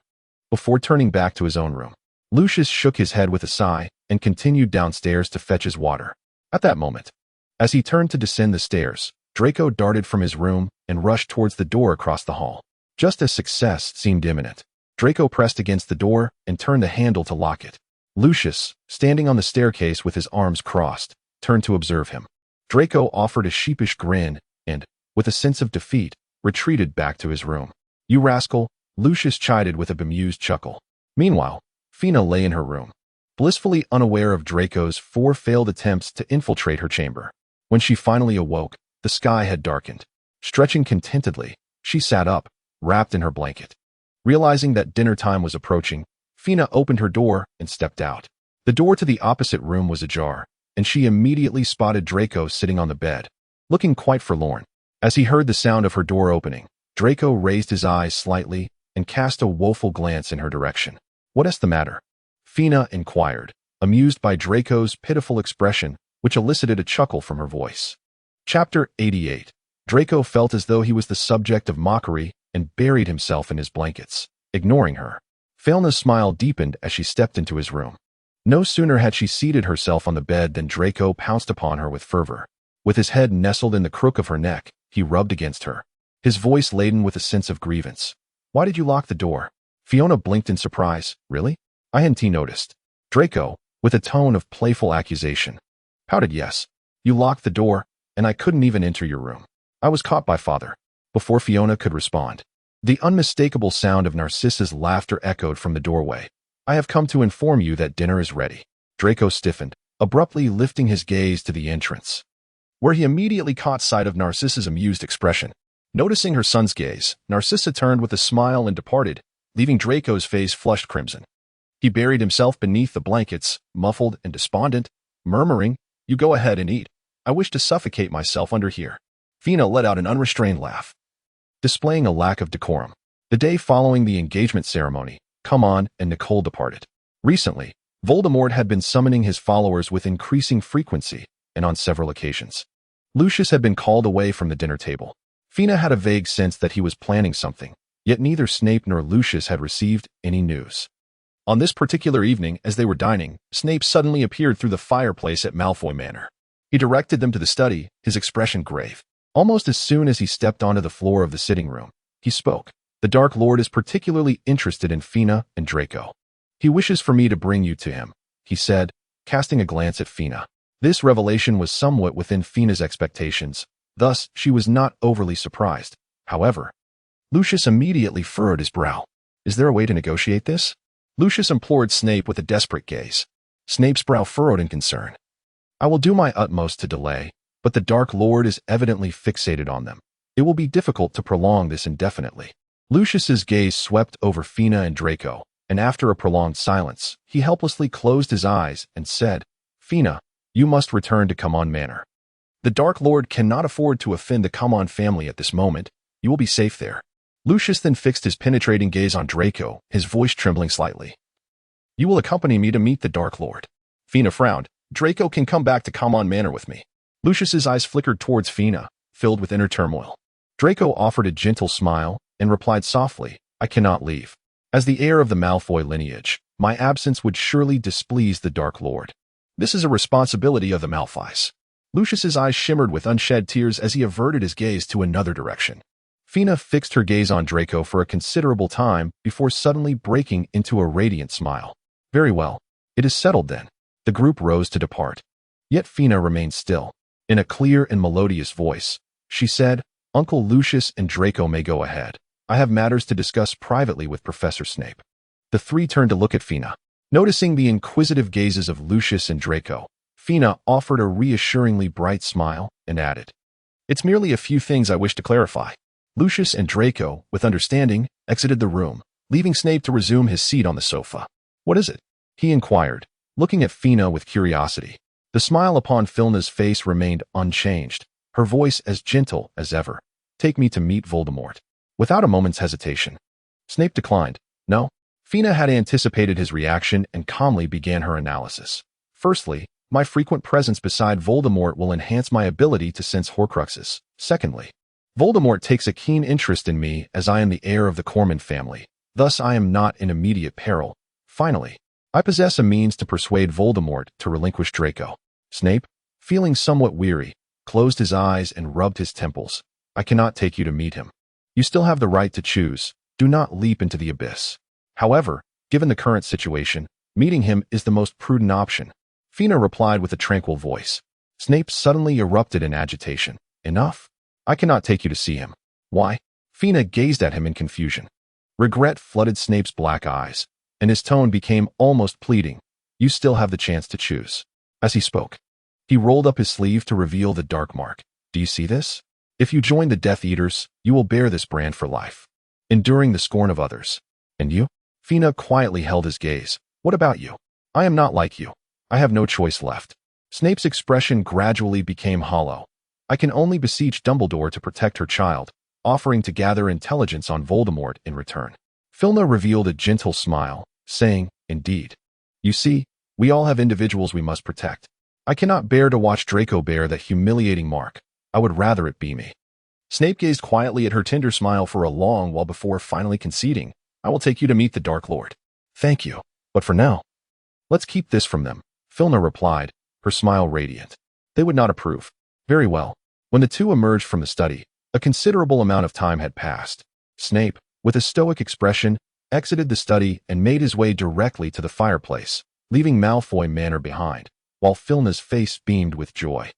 Before turning back to his own room, Lucius shook his head with a sigh and continued downstairs to fetch his water. At that moment, as he turned to descend the stairs, Draco darted from his room and rushed towards the door across the hall. Just as success seemed imminent, Draco pressed against the door and turned the handle to lock it. Lucius, standing on the staircase with his arms crossed, turned to observe him. Draco offered a sheepish grin and, with a sense of defeat, retreated back to his room. You rascal, Lucius chided with a bemused chuckle. Meanwhile, Fina lay in her room, blissfully unaware of Draco's 4 failed attempts to infiltrate her chamber. When she finally awoke, the sky had darkened. Stretching contentedly, she sat up, wrapped in her blanket. Realizing that dinner time was approaching, Fina opened her door and stepped out. The door to the opposite room was ajar, and she immediately spotted Draco sitting on the bed, looking quite forlorn. As he heard the sound of her door opening, Draco raised his eyes slightly and cast a woeful glance in her direction. What is the matter? Fina inquired, amused by Draco's pitiful expression, which elicited a chuckle from her voice. Chapter 88. Draco felt as though he was the subject of mockery and buried himself in his blankets, ignoring her. Phaelna's smile deepened as she stepped into his room. No sooner had she seated herself on the bed than Draco pounced upon her with fervor. With his head nestled in the crook of her neck, he rubbed against her, his voice laden with a sense of grievance. Why did you lock the door? Fiona blinked in surprise. Really? I hadn't noticed. Draco, with a tone of playful accusation, pouted. Yes. You locked the door, and I couldn't even enter your room. I was caught by father. Before Fiona could respond, the unmistakable sound of Narcissa's laughter echoed from the doorway. I have come to inform you that dinner is ready. Draco stiffened, abruptly lifting his gaze to the entrance, where he immediately caught sight of Narcissa's amused expression. Noticing her son's gaze, Narcissa turned with a smile and departed, leaving Draco's face flushed crimson. He buried himself beneath the blankets, muffled and despondent, murmuring, You go ahead and eat. I wish to suffocate myself under here. Fina let out an unrestrained laugh, displaying a lack of decorum. The day following the engagement ceremony, Come On and Nicole departed. Recently, Voldemort had been summoning his followers with increasing frequency, and on several occasions. Lucius had been called away from the dinner table. Fina had a vague sense that he was planning something, yet neither Snape nor Lucius had received any news. On this particular evening, as they were dining, Snape suddenly appeared through the fireplace at Malfoy Manor. He directed them to the study, his expression grave. Almost as soon as he stepped onto the floor of the sitting room, he spoke. The Dark Lord is particularly interested in Fina and Draco. He wishes for me to bring you to him, he said, casting a glance at Fina. This revelation was somewhat within Fina's expectations, thus she was not overly surprised. However, Lucius immediately furrowed his brow. Is there a way to negotiate this? Lucius implored Snape with a desperate gaze. Snape's brow furrowed in concern. I will do my utmost to delay, but the Dark Lord is evidently fixated on them. It will be difficult to prolong this indefinitely. Lucius's gaze swept over Fina and Draco, and after a prolonged silence, he helplessly closed his eyes and said, Fina, you must return to Come On Manor. The Dark Lord cannot afford to offend the Come On family at this moment. You will be safe there. Lucius then fixed his penetrating gaze on Draco, his voice trembling slightly. You will accompany me to meet the Dark Lord. Fina frowned. Draco can come back to Come On Manor with me. Lucius's eyes flickered towards Fina, filled with inner turmoil. Draco offered a gentle smile and replied softly, I cannot leave. As the heir of the Malfoy lineage, my absence would surely displease the Dark Lord. This is a responsibility of the Malfoys. Lucius's eyes shimmered with unshed tears as he averted his gaze to another direction. Fina fixed her gaze on Draco for a considerable time before suddenly breaking into a radiant smile. Very well. It is settled then. The group rose to depart. Yet Fina remained still. In a clear and melodious voice, she said, Uncle Lucius and Draco may go ahead. I have matters to discuss privately with Professor Snape. The three turned to look at Fina. Noticing the inquisitive gazes of Lucius and Draco, Fina offered a reassuringly bright smile and added, It's merely a few things I wish to clarify. Lucius and Draco, with understanding, exited the room, leaving Snape to resume his seat on the sofa. What is it? He inquired, looking at Fina with curiosity. The smile upon Fina's face remained unchanged, her voice as gentle as ever. Take me to meet Voldemort. Without a moment's hesitation. Snape declined. No. Fina had anticipated his reaction and calmly began her analysis. Firstly, my frequent presence beside Voldemort will enhance my ability to sense Horcruxes. Secondly, Voldemort takes a keen interest in me as I am the heir of the Cormon family, thus I am not in immediate peril. Finally, I possess a means to persuade Voldemort to relinquish Draco. Snape, feeling somewhat weary, closed his eyes and rubbed his temples. I cannot take you to meet him. You still have the right to choose. Do not leap into the abyss. However, given the current situation, meeting him is the most prudent option. Fina replied with a tranquil voice. Snape suddenly erupted in agitation. Enough. I cannot take you to see him. Why? Fina gazed at him in confusion. Regret flooded Snape's black eyes, and his tone became almost pleading. You still have the chance to choose. As he spoke, he rolled up his sleeve to reveal the dark mark. Do you see this? If you join the Death Eaters, you will bear this brand for life, enduring the scorn of others. And you? Fina quietly held his gaze. What about you? I am not like you. I have no choice left. Snape's expression gradually became hollow. I can only beseech Dumbledore to protect her child, offering to gather intelligence on Voldemort in return. Fina revealed a gentle smile, saying, Indeed. You see, we all have individuals we must protect. I cannot bear to watch Draco bear that humiliating mark. I would rather it be me. Snape gazed quietly at her tender smile for a long while before finally conceding, I will take you to meet the Dark Lord. Thank you, but for now, let's keep this from them. Fina replied, her smile radiant. They would not approve. Very well. When the two emerged from the study, a considerable amount of time had passed. Snape, with a stoic expression, exited the study and made his way directly to the fireplace, leaving Malfoy Manor behind, while Fina's face beamed with joy.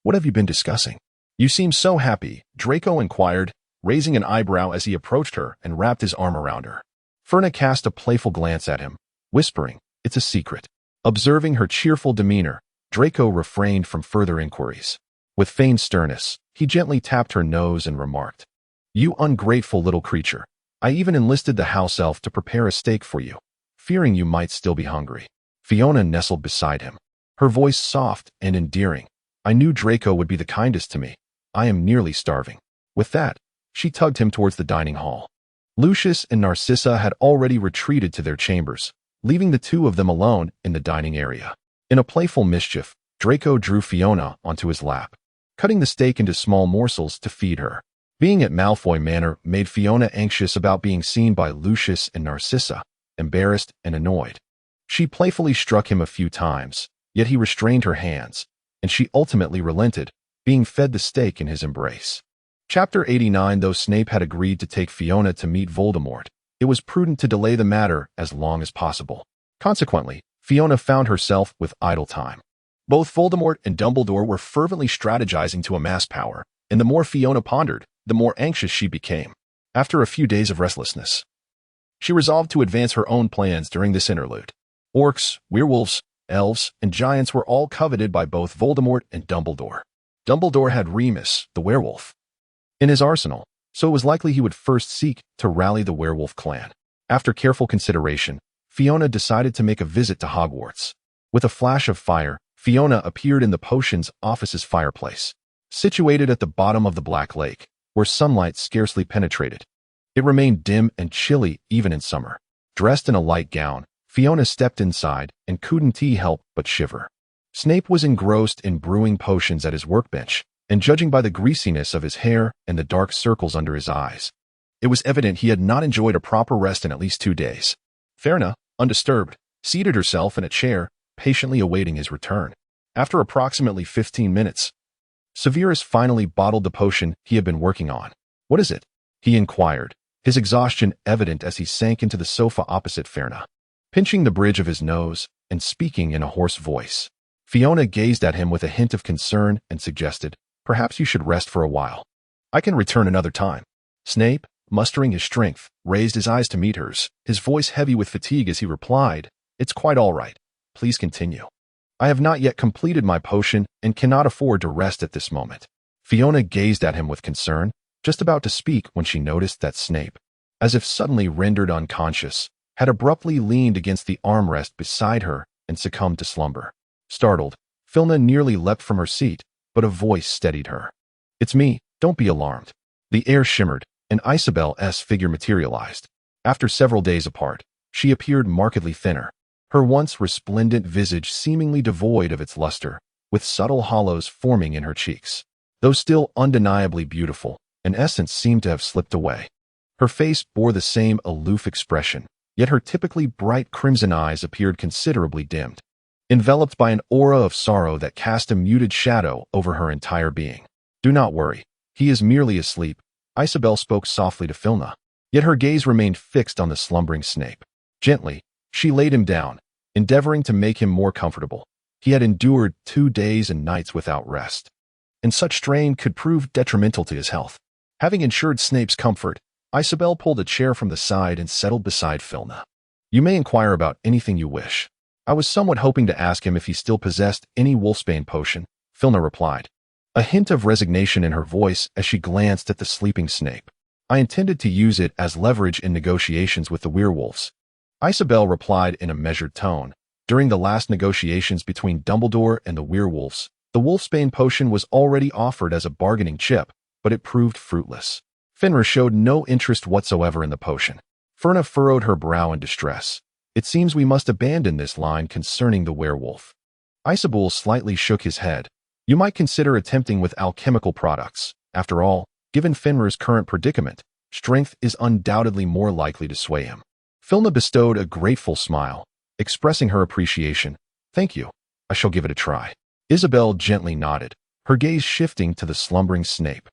What have you been discussing? You seem so happy, Draco inquired, raising an eyebrow as he approached her and wrapped his arm around her. Fina cast a playful glance at him, whispering, It's a secret. Observing her cheerful demeanor, Draco refrained from further inquiries. With feigned sternness, he gently tapped her nose and remarked, You ungrateful little creature. I even enlisted the house elf to prepare a steak for you, fearing you might still be hungry. Fiona nestled beside him, her voice soft and endearing. I knew Draco would be the kindest to me. I am nearly starving. With that, she tugged him towards the dining hall. Lucius and Narcissa had already retreated to their chambers, leaving the two of them alone in the dining area. In a playful mischief, Draco drew Fiona onto his lap, cutting the steak into small morsels to feed her. Being at Malfoy Manor made Fiona anxious about being seen by Lucius and Narcissa, embarrassed and annoyed. She playfully struck him a few times, yet he restrained her hands, and she ultimately relented, being fed the steak in his embrace. Chapter 89. Though Snape had agreed to take Fiona to meet Voldemort, it was prudent to delay the matter as long as possible. Consequently, Fiona found herself with idle time. Both Voldemort and Dumbledore were fervently strategizing to amass power, and the more Fiona pondered, the more anxious she became. After a few days of restlessness, she resolved to advance her own plans during this interlude. Orcs, werewolves, elves, and giants were all coveted by both Voldemort and Dumbledore. Dumbledore had Remus, the werewolf, in his arsenal, so it was likely he would first seek to rally the werewolf clan. After careful consideration, Fiona decided to make a visit to Hogwarts. With a flash of fire, Fiona appeared in the potions office's fireplace, situated at the bottom of the Black Lake, where sunlight scarcely penetrated. It remained dim and chilly even in summer. Dressed in a light gown, Fiona stepped inside and couldn't help but shiver. Snape was engrossed in brewing potions at his workbench, and judging by the greasiness of his hair and the dark circles under his eyes, it was evident he had not enjoyed a proper rest in at least 2 days. Fiona, undisturbed, seated herself in a chair, patiently awaiting his return. After approximately 15 minutes, Severus finally bottled the potion he had been working on. "What is it?" he inquired, his exhaustion evident as he sank into the sofa opposite Fiona, pinching the bridge of his nose and speaking in a hoarse voice. Fiona gazed at him with a hint of concern and suggested, "Perhaps you should rest for a while. I can return another time." Snape, mustering his strength, raised his eyes to meet hers, his voice heavy with fatigue as he replied, "It's quite all right. Please continue. I have not yet completed my potion and cannot afford to rest at this moment." Fiona gazed at him with concern, just about to speak when she noticed that Snape, as if suddenly rendered unconscious, had abruptly leaned against the armrest beside her and succumbed to slumber. Startled, Fiona nearly leapt from her seat, but a voice steadied her. "It's me, don't be alarmed." The air shimmered, and Isabel's figure materialized. After several days apart, she appeared markedly thinner, her once resplendent visage seemingly devoid of its luster, with subtle hollows forming in her cheeks. Though still undeniably beautiful, an essence seemed to have slipped away. Her face bore the same aloof expression, yet her typically bright crimson eyes appeared considerably dimmed, enveloped by an aura of sorrow that cast a muted shadow over her entire being. "Do not worry. He is merely asleep," Isabel spoke softly to Fiona, yet her gaze remained fixed on the slumbering Snape. Gently, she laid him down, endeavoring to make him more comfortable. He had endured 2 days and nights without rest, and such strain could prove detrimental to his health. Having ensured Snape's comfort, Isabel pulled a chair from the side and settled beside Fiona. "You may inquire about anything you wish." "I was somewhat hoping to ask him if he still possessed any wolfsbane potion," Fiona replied, a hint of resignation in her voice as she glanced at the sleeping Snape. "I intended to use it as leverage in negotiations with the werewolves," Isabel replied in a measured tone. During the last negotiations between Dumbledore and the werewolves, the wolfsbane potion was already offered as a bargaining chip, but it proved fruitless. Fenrir showed no interest whatsoever in the potion. Fiona furrowed her brow in distress. "It seems we must abandon this line concerning the werewolf." Isabel slightly shook his head. "You might consider attempting with alchemical products. After all, given Fenrir's current predicament, strength is undoubtedly more likely to sway him." Fiona bestowed a grateful smile, expressing her appreciation. "Thank you. I shall give it a try." Isabel gently nodded, her gaze shifting to the slumbering Snape,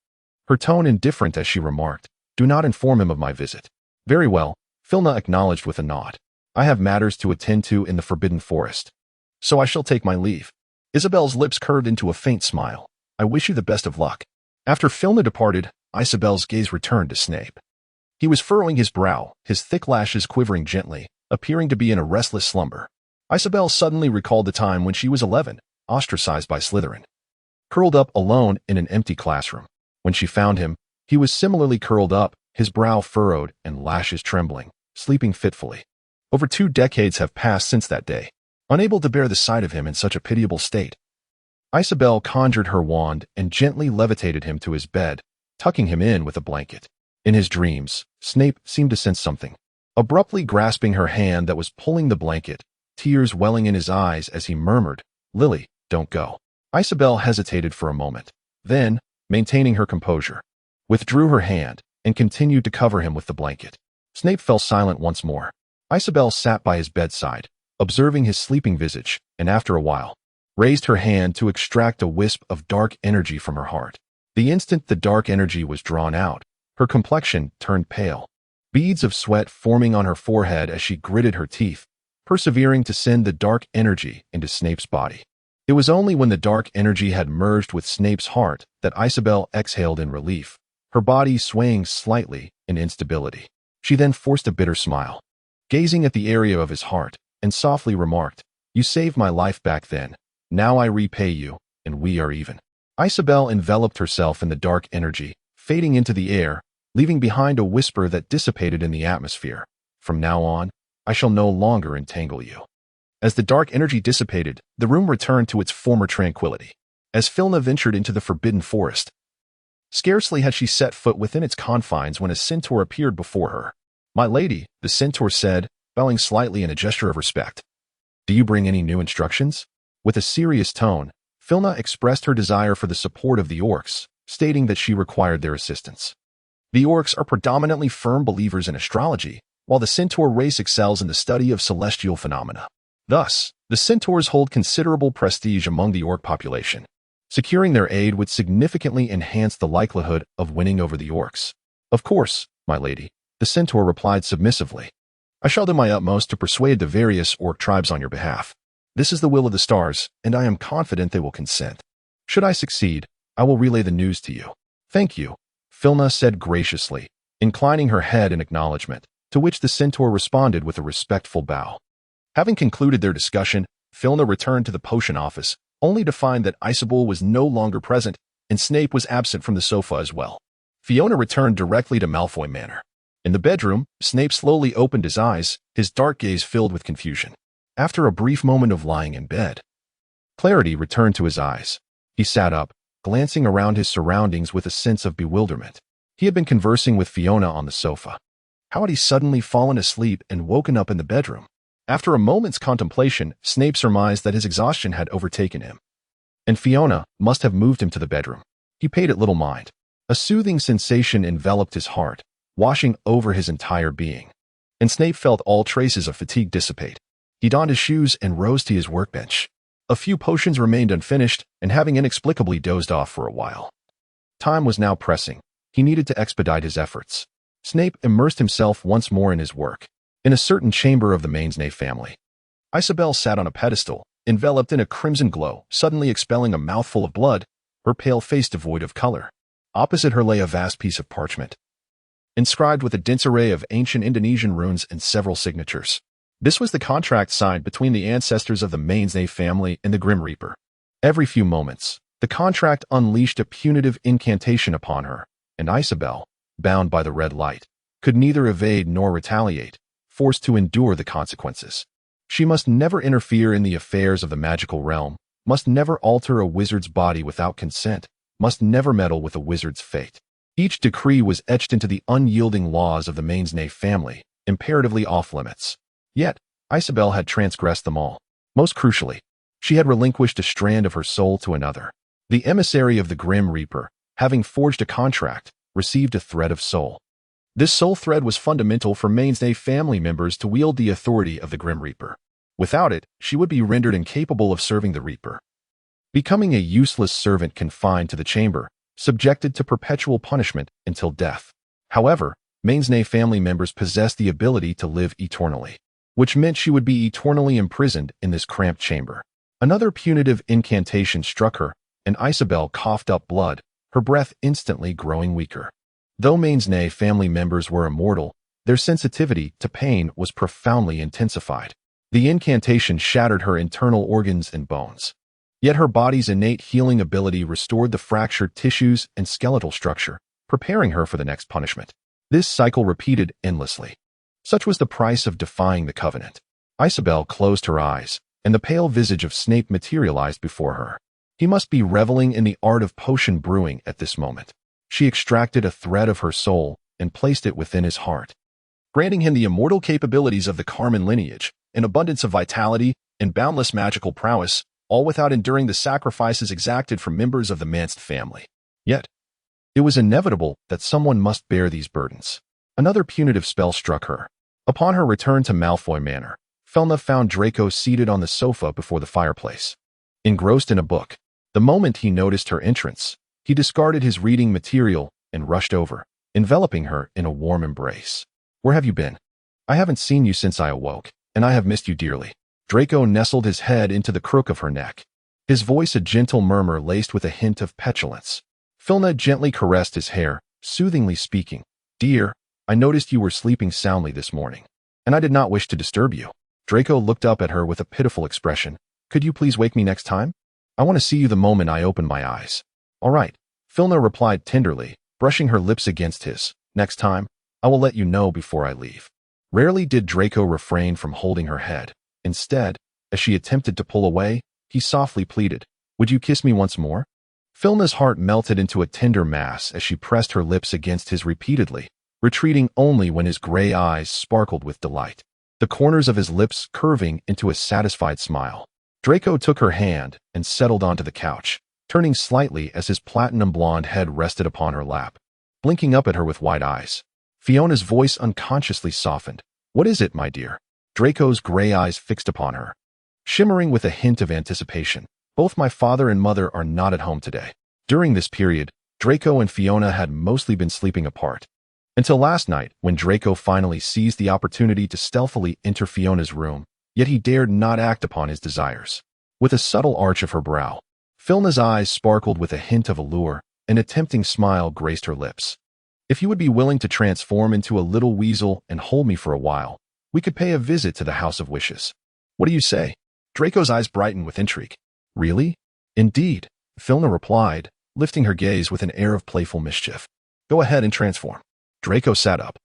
her tone indifferent as she remarked, "Do not inform him of my visit." "Very well," Fiona acknowledged with a nod. "I have matters to attend to in the Forbidden Forest, so I shall take my leave." Isabel's lips curved into a faint smile. "I wish you the best of luck." After Fiona departed, Isabel's gaze returned to Snape. He was furrowing his brow, his thick lashes quivering gently, appearing to be in a restless slumber. Isabel suddenly recalled the time when she was 11, ostracized by Slytherin, curled up alone in an empty classroom. When she found him, he was similarly curled up, his brow furrowed and lashes trembling, sleeping fitfully. Over 2 decades have passed since that day. Unable to bear the sight of him in such a pitiable state, Isabel conjured her wand and gently levitated him to his bed, tucking him in with a blanket. In his dreams, Snape seemed to sense something. Abruptly grasping her hand that was pulling the blanket, tears welling in his eyes as he murmured, "Lily, don't go." Isabel hesitated for a moment, then, maintaining her composure, withdrew her hand and continued to cover him with the blanket. Snape fell silent once more. Isabel sat by his bedside, observing his sleeping visage, and after a while, raised her hand to extract a wisp of dark energy from her heart. The instant the dark energy was drawn out, her complexion turned pale, beads of sweat forming on her forehead as she gritted her teeth, persevering to send the dark energy into Snape's body. It was only when the dark energy had merged with Snape's heart that Isabel exhaled in relief, her body swaying slightly in instability. She then forced a bitter smile, gazing at the area of his heart, and softly remarked, "You saved my life back then. Now I repay you, and we are even." Isabel enveloped herself in the dark energy, fading into the air, leaving behind a whisper that dissipated in the atmosphere. "From now on, I shall no longer entangle you." As the dark energy dissipated, the room returned to its former tranquility. As Filna ventured into the forbidden forest, scarcely had she set foot within its confines when a centaur appeared before her. "My lady," the centaur said, bowing slightly in a gesture of respect. "Do you bring any new instructions?" With a serious tone, Filna expressed her desire for the support of the orcs, stating that she required their assistance. The orcs are predominantly firm believers in astrology, while the centaur race excels in the study of celestial phenomena. Thus, the centaurs hold considerable prestige among the orc population. Securing their aid would significantly enhance the likelihood of winning over the orcs. "Of course, my lady," the centaur replied submissively. "I shall do my utmost to persuade the various orc tribes on your behalf. This is the will of the stars, and I am confident they will consent. Should I succeed, I will relay the news to you." "Thank you," Filna said graciously, inclining her head in acknowledgement, to which the centaur responded with a respectful bow. Having concluded their discussion, Filna returned to the potion office, only to find that Isabel was no longer present, and Snape was absent from the sofa as well. Fiona returned directly to Malfoy Manor. In the bedroom, Snape slowly opened his eyes, his dark gaze filled with confusion. After a brief moment of lying in bed, clarity returned to his eyes. He sat up, glancing around his surroundings with a sense of bewilderment. He had been conversing with Fiona on the sofa. How had he suddenly fallen asleep and woken up in the bedroom? After a moment's contemplation, Snape surmised that his exhaustion had overtaken him, and Fiona must have moved him to the bedroom. He paid it little mind. A soothing sensation enveloped his heart, washing over his entire being, and Snape felt all traces of fatigue dissipate. He donned his shoes and rose to his workbench. A few potions remained unfinished, and having inexplicably dozed off for a while. Time was now pressing. He needed to expedite his efforts. Snape immersed himself once more in his work. In a certain chamber of the Mainsnay family, Isabel sat on a pedestal, enveloped in a crimson glow, suddenly expelling a mouthful of blood, her pale face devoid of color. Opposite her lay a vast piece of parchment, inscribed with a dense array of ancient Indonesian runes and several signatures. This was the contract signed between the ancestors of the Mainsnay family and the Grim Reaper. Every few moments, the contract unleashed a punitive incantation upon her, and Isabel, bound by the red light, could neither evade nor retaliate, forced to endure the consequences. She must never interfere in the affairs of the magical realm, must never alter a wizard's body without consent, must never meddle with a wizard's fate. Each decree was etched into the unyielding laws of the Mainsnay family, imperatively off limits. Yet, Isabel had transgressed them all. Most crucially, she had relinquished a strand of her soul to another. The emissary of the Grim Reaper, having forged a contract, received a thread of soul. This soul thread was fundamental for Mainsnay family members to wield the authority of the Grim Reaper. Without it, she would be rendered incapable of serving the Reaper, becoming a useless servant confined to the chamber, subjected to perpetual punishment until death. However, Mainsnay family members possessed the ability to live eternally, which meant she would be eternally imprisoned in this cramped chamber. Another punitive incantation struck her, and Isabel coughed up blood, her breath instantly growing weaker. Though Mainsnay family members were immortal, their sensitivity to pain was profoundly intensified. The incantation shattered her internal organs and bones. Yet her body's innate healing ability restored the fractured tissues and skeletal structure, preparing her for the next punishment. This cycle repeated endlessly. Such was the price of defying the covenant. Isabel closed her eyes, and the pale visage of Snape materialized before her. He must be reveling in the art of potion brewing at this moment. She extracted a thread of her soul and placed it within his heart, granting him the immortal capabilities of the Carmen lineage, an abundance of vitality, and boundless magical prowess, all without enduring the sacrifices exacted from members of the Manst family. Yet, it was inevitable that someone must bear these burdens. Another punitive spell struck her. Upon her return to Malfoy Manor, Felna found Draco seated on the sofa before the fireplace, engrossed in a book. The moment he noticed her entrance, he discarded his reading material and rushed over, enveloping her in a warm embrace. "Where have you been? I haven't seen you since I awoke, and I have missed you dearly." Draco nestled his head into the crook of her neck, his voice a gentle murmur laced with a hint of petulance. Felna gently caressed his hair, soothingly speaking, "Dear, I noticed you were sleeping soundly this morning, and I did not wish to disturb you." Draco looked up at her with a pitiful expression. "Could you please wake me next time? I want to see you the moment I open my eyes." "All right," Felna replied tenderly, brushing her lips against his. "Next time, I will let you know before I leave." Rarely did Draco refrain from holding her head. Instead, as she attempted to pull away, he softly pleaded, "Would you kiss me once more?" Felna's heart melted into a tender mass as she pressed her lips against his repeatedly, retreating only when his gray eyes sparkled with delight, the corners of his lips curving into a satisfied smile. Draco took her hand and settled onto the couch, turning slightly as his platinum blonde head rested upon her lap, blinking up at her with wide eyes. Fiona's voice unconsciously softened. "What is it, my dear?" Draco's gray eyes fixed upon her, shimmering with a hint of anticipation. "Both my father and mother are not at home today." During this period, Draco and Fiona had mostly been sleeping apart, until last night when Draco finally seized the opportunity to stealthily enter Fiona's room, yet he dared not act upon his desires. With a subtle arch of her brow, Felna's eyes sparkled with a hint of allure, and a tempting smile graced her lips. "If you would be willing to transform into a little weasel and hold me for a while, we could pay a visit to the House of Wishes. What do you say?" Draco's eyes brightened with intrigue. "Really?" "Indeed," Felna replied, lifting her gaze with an air of playful mischief. "Go ahead and transform." Draco sat up,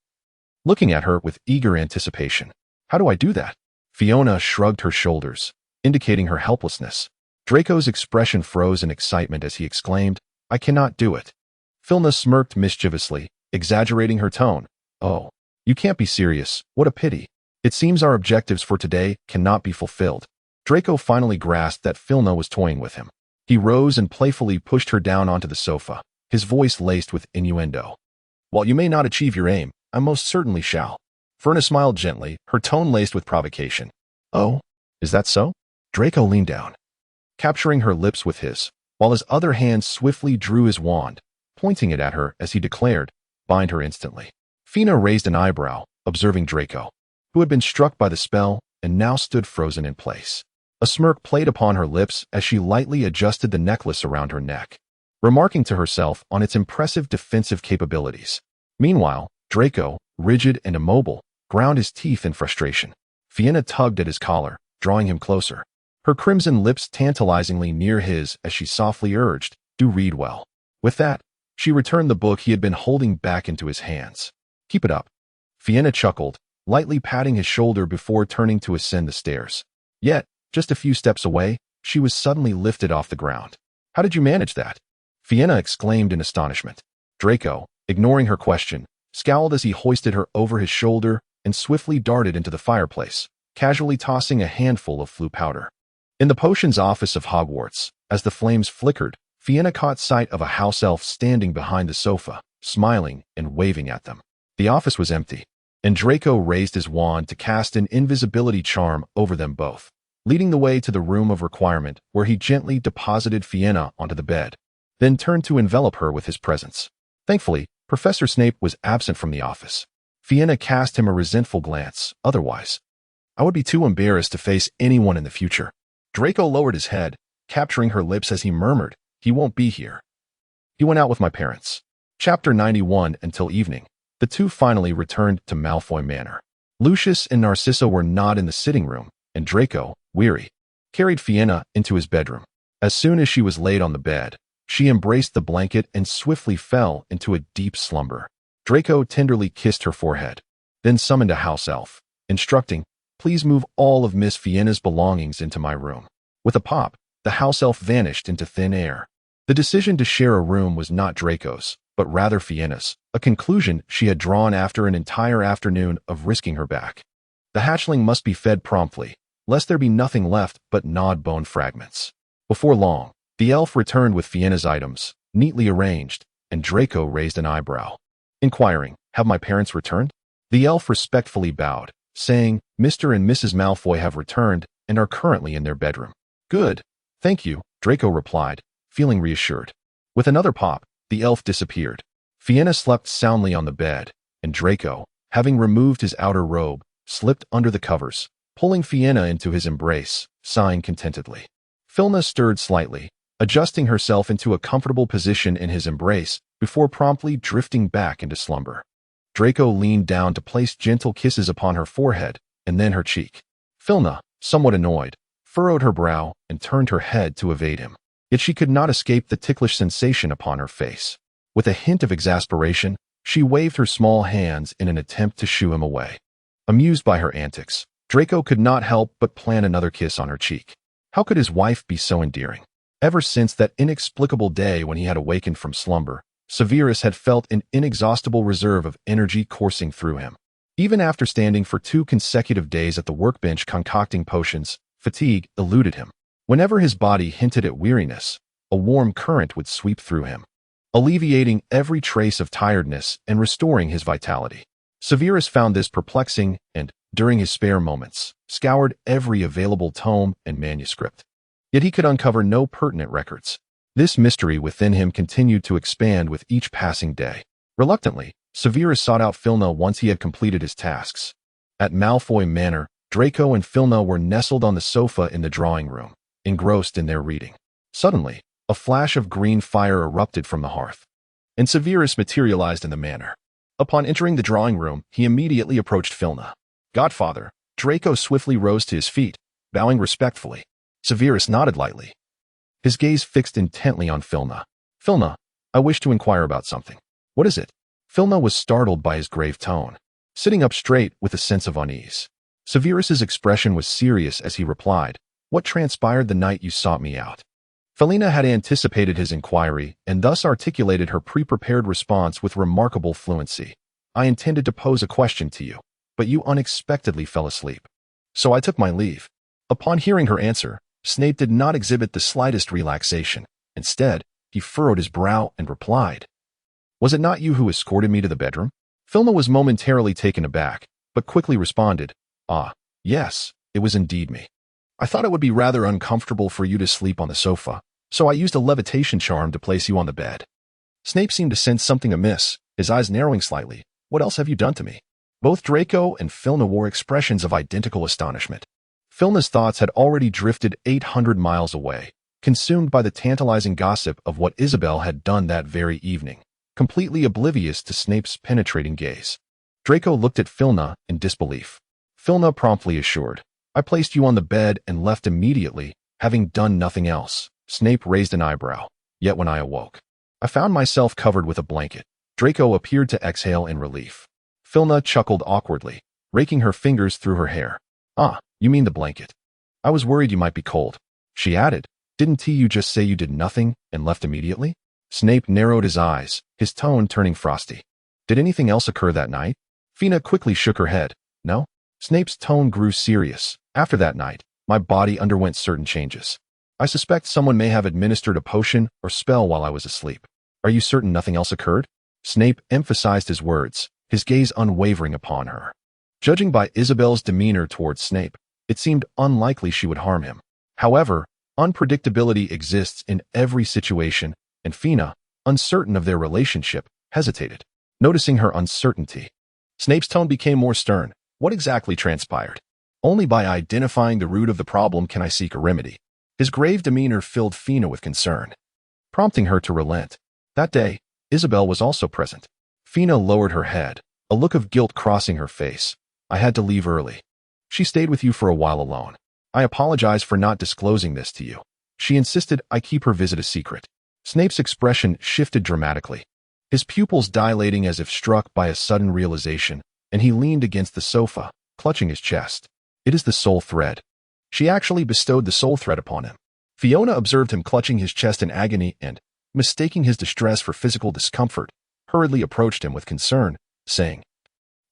looking at her with eager anticipation. "How do I do that?" Fiona shrugged her shoulders, indicating her helplessness. Draco's expression froze in excitement as he exclaimed, "I cannot do it." Felna smirked mischievously, exaggerating her tone. "Oh, you can't be serious. What a pity. It seems our objectives for today cannot be fulfilled." Draco finally grasped that Felna was toying with him. He rose and playfully pushed her down onto the sofa, his voice laced with innuendo. "While you may not achieve your aim, I most certainly shall." Ferna smiled gently, her tone laced with provocation. "Oh, is that so?" Draco leaned down, capturing her lips with his, while his other hand swiftly drew his wand, pointing it at her as he declared, "Bind her instantly." Fina raised an eyebrow, observing Draco, who had been struck by the spell and now stood frozen in place. A smirk played upon her lips as she lightly adjusted the necklace around her neck, remarking to herself on its impressive defensive capabilities. Meanwhile, Draco, rigid and immobile, ground his teeth in frustration. Fiona tugged at his collar, drawing him closer, her crimson lips tantalizingly near his as she softly urged, "Do read well." With that, she returned the book he had been holding back into his hands. "Keep it up." Fiona chuckled, lightly patting his shoulder before turning to ascend the stairs. Yet, just a few steps away, she was suddenly lifted off the ground. "How did you manage that?" Fiona exclaimed in astonishment. Draco, ignoring her question, scowled as he hoisted her over his shoulder and swiftly darted into the fireplace, casually tossing a handful of flue powder. In the potions office of Hogwarts, as the flames flickered, Fiona caught sight of a house elf standing behind the sofa, smiling and waving at them. The office was empty, and Draco raised his wand to cast an invisibility charm over them both, leading the way to the room of requirement where he gently deposited Fiona onto the bed, then turned to envelop her with his presence. Thankfully, Professor Snape was absent from the office. Fiona cast him a resentful glance. "Otherwise, I would be too embarrassed to face anyone in the future." Draco lowered his head, capturing her lips as he murmured, "He won't be here. He went out with my parents." Chapter 91. Until evening, the two finally returned to Malfoy Manor. Lucius and Narcissa were not in the sitting room, and Draco, weary, carried Fiona into his bedroom. As soon as she was laid on the bed, she embraced the blanket and swiftly fell into a deep slumber. Draco tenderly kissed her forehead, then summoned a house elf, instructing, "Please move all of Miss Fiona's belongings into my room." With a pop, the house elf vanished into thin air. The decision to share a room was not Draco's, but rather Fiena's, a conclusion she had drawn after an entire afternoon of risking her back. The hatchling must be fed promptly, lest there be nothing left but gnawed bone fragments. Before long, the elf returned with Fiena's items, neatly arranged, and Draco raised an eyebrow, inquiring, "Have my parents returned?" The elf respectfully bowed, saying, "Mr. and Mrs. Malfoy have returned and are currently in their bedroom." "Good. Thank you," Draco replied, feeling reassured. With another pop, the elf disappeared. Fiena slept soundly on the bed, and Draco, having removed his outer robe, slipped under the covers, pulling Fiena into his embrace, sighing contentedly. Filna stirred slightly, adjusting herself into a comfortable position in his embrace before promptly drifting back into slumber. Draco leaned down to place gentle kisses upon her forehead and then her cheek. Filna, somewhat annoyed, furrowed her brow and turned her head to evade him. Yet she could not escape the ticklish sensation upon her face. With a hint of exasperation, she waved her small hands in an attempt to shoo him away. Amused by her antics, Draco could not help but plan another kiss on her cheek. How could his wife be so endearing? Ever since that inexplicable day when he had awakened from slumber, Severus had felt an inexhaustible reserve of energy coursing through him. Even after standing for 2 consecutive days at the workbench concocting potions, fatigue eluded him. Whenever his body hinted at weariness, a warm current would sweep through him, alleviating every trace of tiredness and restoring his vitality. Severus found this perplexing and, during his spare moments, scoured every available tome and manuscript. Yet he could uncover no pertinent records. This mystery within him continued to expand with each passing day. Reluctantly, Severus sought out Filna once he had completed his tasks. At Malfoy Manor, Draco and Filna were nestled on the sofa in the drawing room, engrossed in their reading. Suddenly, a flash of green fire erupted from the hearth, and Severus materialized in the manor. Upon entering the drawing room, he immediately approached Filna. "Godfather." Draco swiftly rose to his feet, bowing respectfully. Severus nodded lightly, his gaze fixed intently on Filna. "Filna, I wish to inquire about something." "What is it?" Filna was startled by his grave tone, sitting up straight with a sense of unease. Severus's expression was serious as he replied, "What transpired the night you sought me out?" Felina had anticipated his inquiry and thus articulated her pre-prepared response with remarkable fluency. "I intended to pose a question to you, but you unexpectedly fell asleep. So I took my leave." Upon hearing her answer, Snape did not exhibit the slightest relaxation. Instead, he furrowed his brow and replied, "Was it not you who escorted me to the bedroom?" Filma was momentarily taken aback, but quickly responded, "Ah, yes, it was indeed me. I thought it would be rather uncomfortable for you to sleep on the sofa, so I used a levitation charm to place you on the bed." Snape seemed to sense something amiss, his eyes narrowing slightly. "What else have you done to me?" Both Draco and Filna wore expressions of identical astonishment. Filna's thoughts had already drifted 800 miles away, consumed by the tantalizing gossip of what Isabel had done that very evening, completely oblivious to Snape's penetrating gaze. Draco looked at Filna in disbelief. Filna promptly assured, "I placed you on the bed and left immediately, having done nothing else." Snape raised an eyebrow. "Yet when I awoke, I found myself covered with a blanket." Draco appeared to exhale in relief. Filna chuckled awkwardly, raking her fingers through her hair. "Ah, you mean the blanket. I was worried you might be cold." She added, "Didn't you just say you did nothing and left immediately?" Snape narrowed his eyes, his tone turning frosty. "Did anything else occur that night?" Fina quickly shook her head. "No." Snape's tone grew serious. "After that night, my body underwent certain changes. I suspect someone may have administered a potion or spell while I was asleep." "Are you certain nothing else occurred?" Snape emphasized his words, his gaze unwavering upon her. Judging by Isabel's demeanor towards Snape, it seemed unlikely she would harm him. However, unpredictability exists in every situation, and Fina, uncertain of their relationship, hesitated. Noticing her uncertainty, Snape's tone became more stern. "What exactly transpired? Only by identifying the root of the problem can I seek a remedy." His grave demeanor filled Fina with concern, prompting her to relent. That day, Isabel was also present. Fina lowered her head, a look of guilt crossing her face. "I had to leave early. She stayed with you for a while alone. I apologize for not disclosing this to you. She insisted I keep her visit a secret." Snape's expression shifted dramatically, his pupils dilating as if struck by a sudden realization, and he leaned against the sofa, clutching his chest. "It is the soul thread." She actually bestowed the soul thread upon him. Fiona observed him clutching his chest in agony and, mistaking his distress for physical discomfort, hurriedly approached him with concern, saying,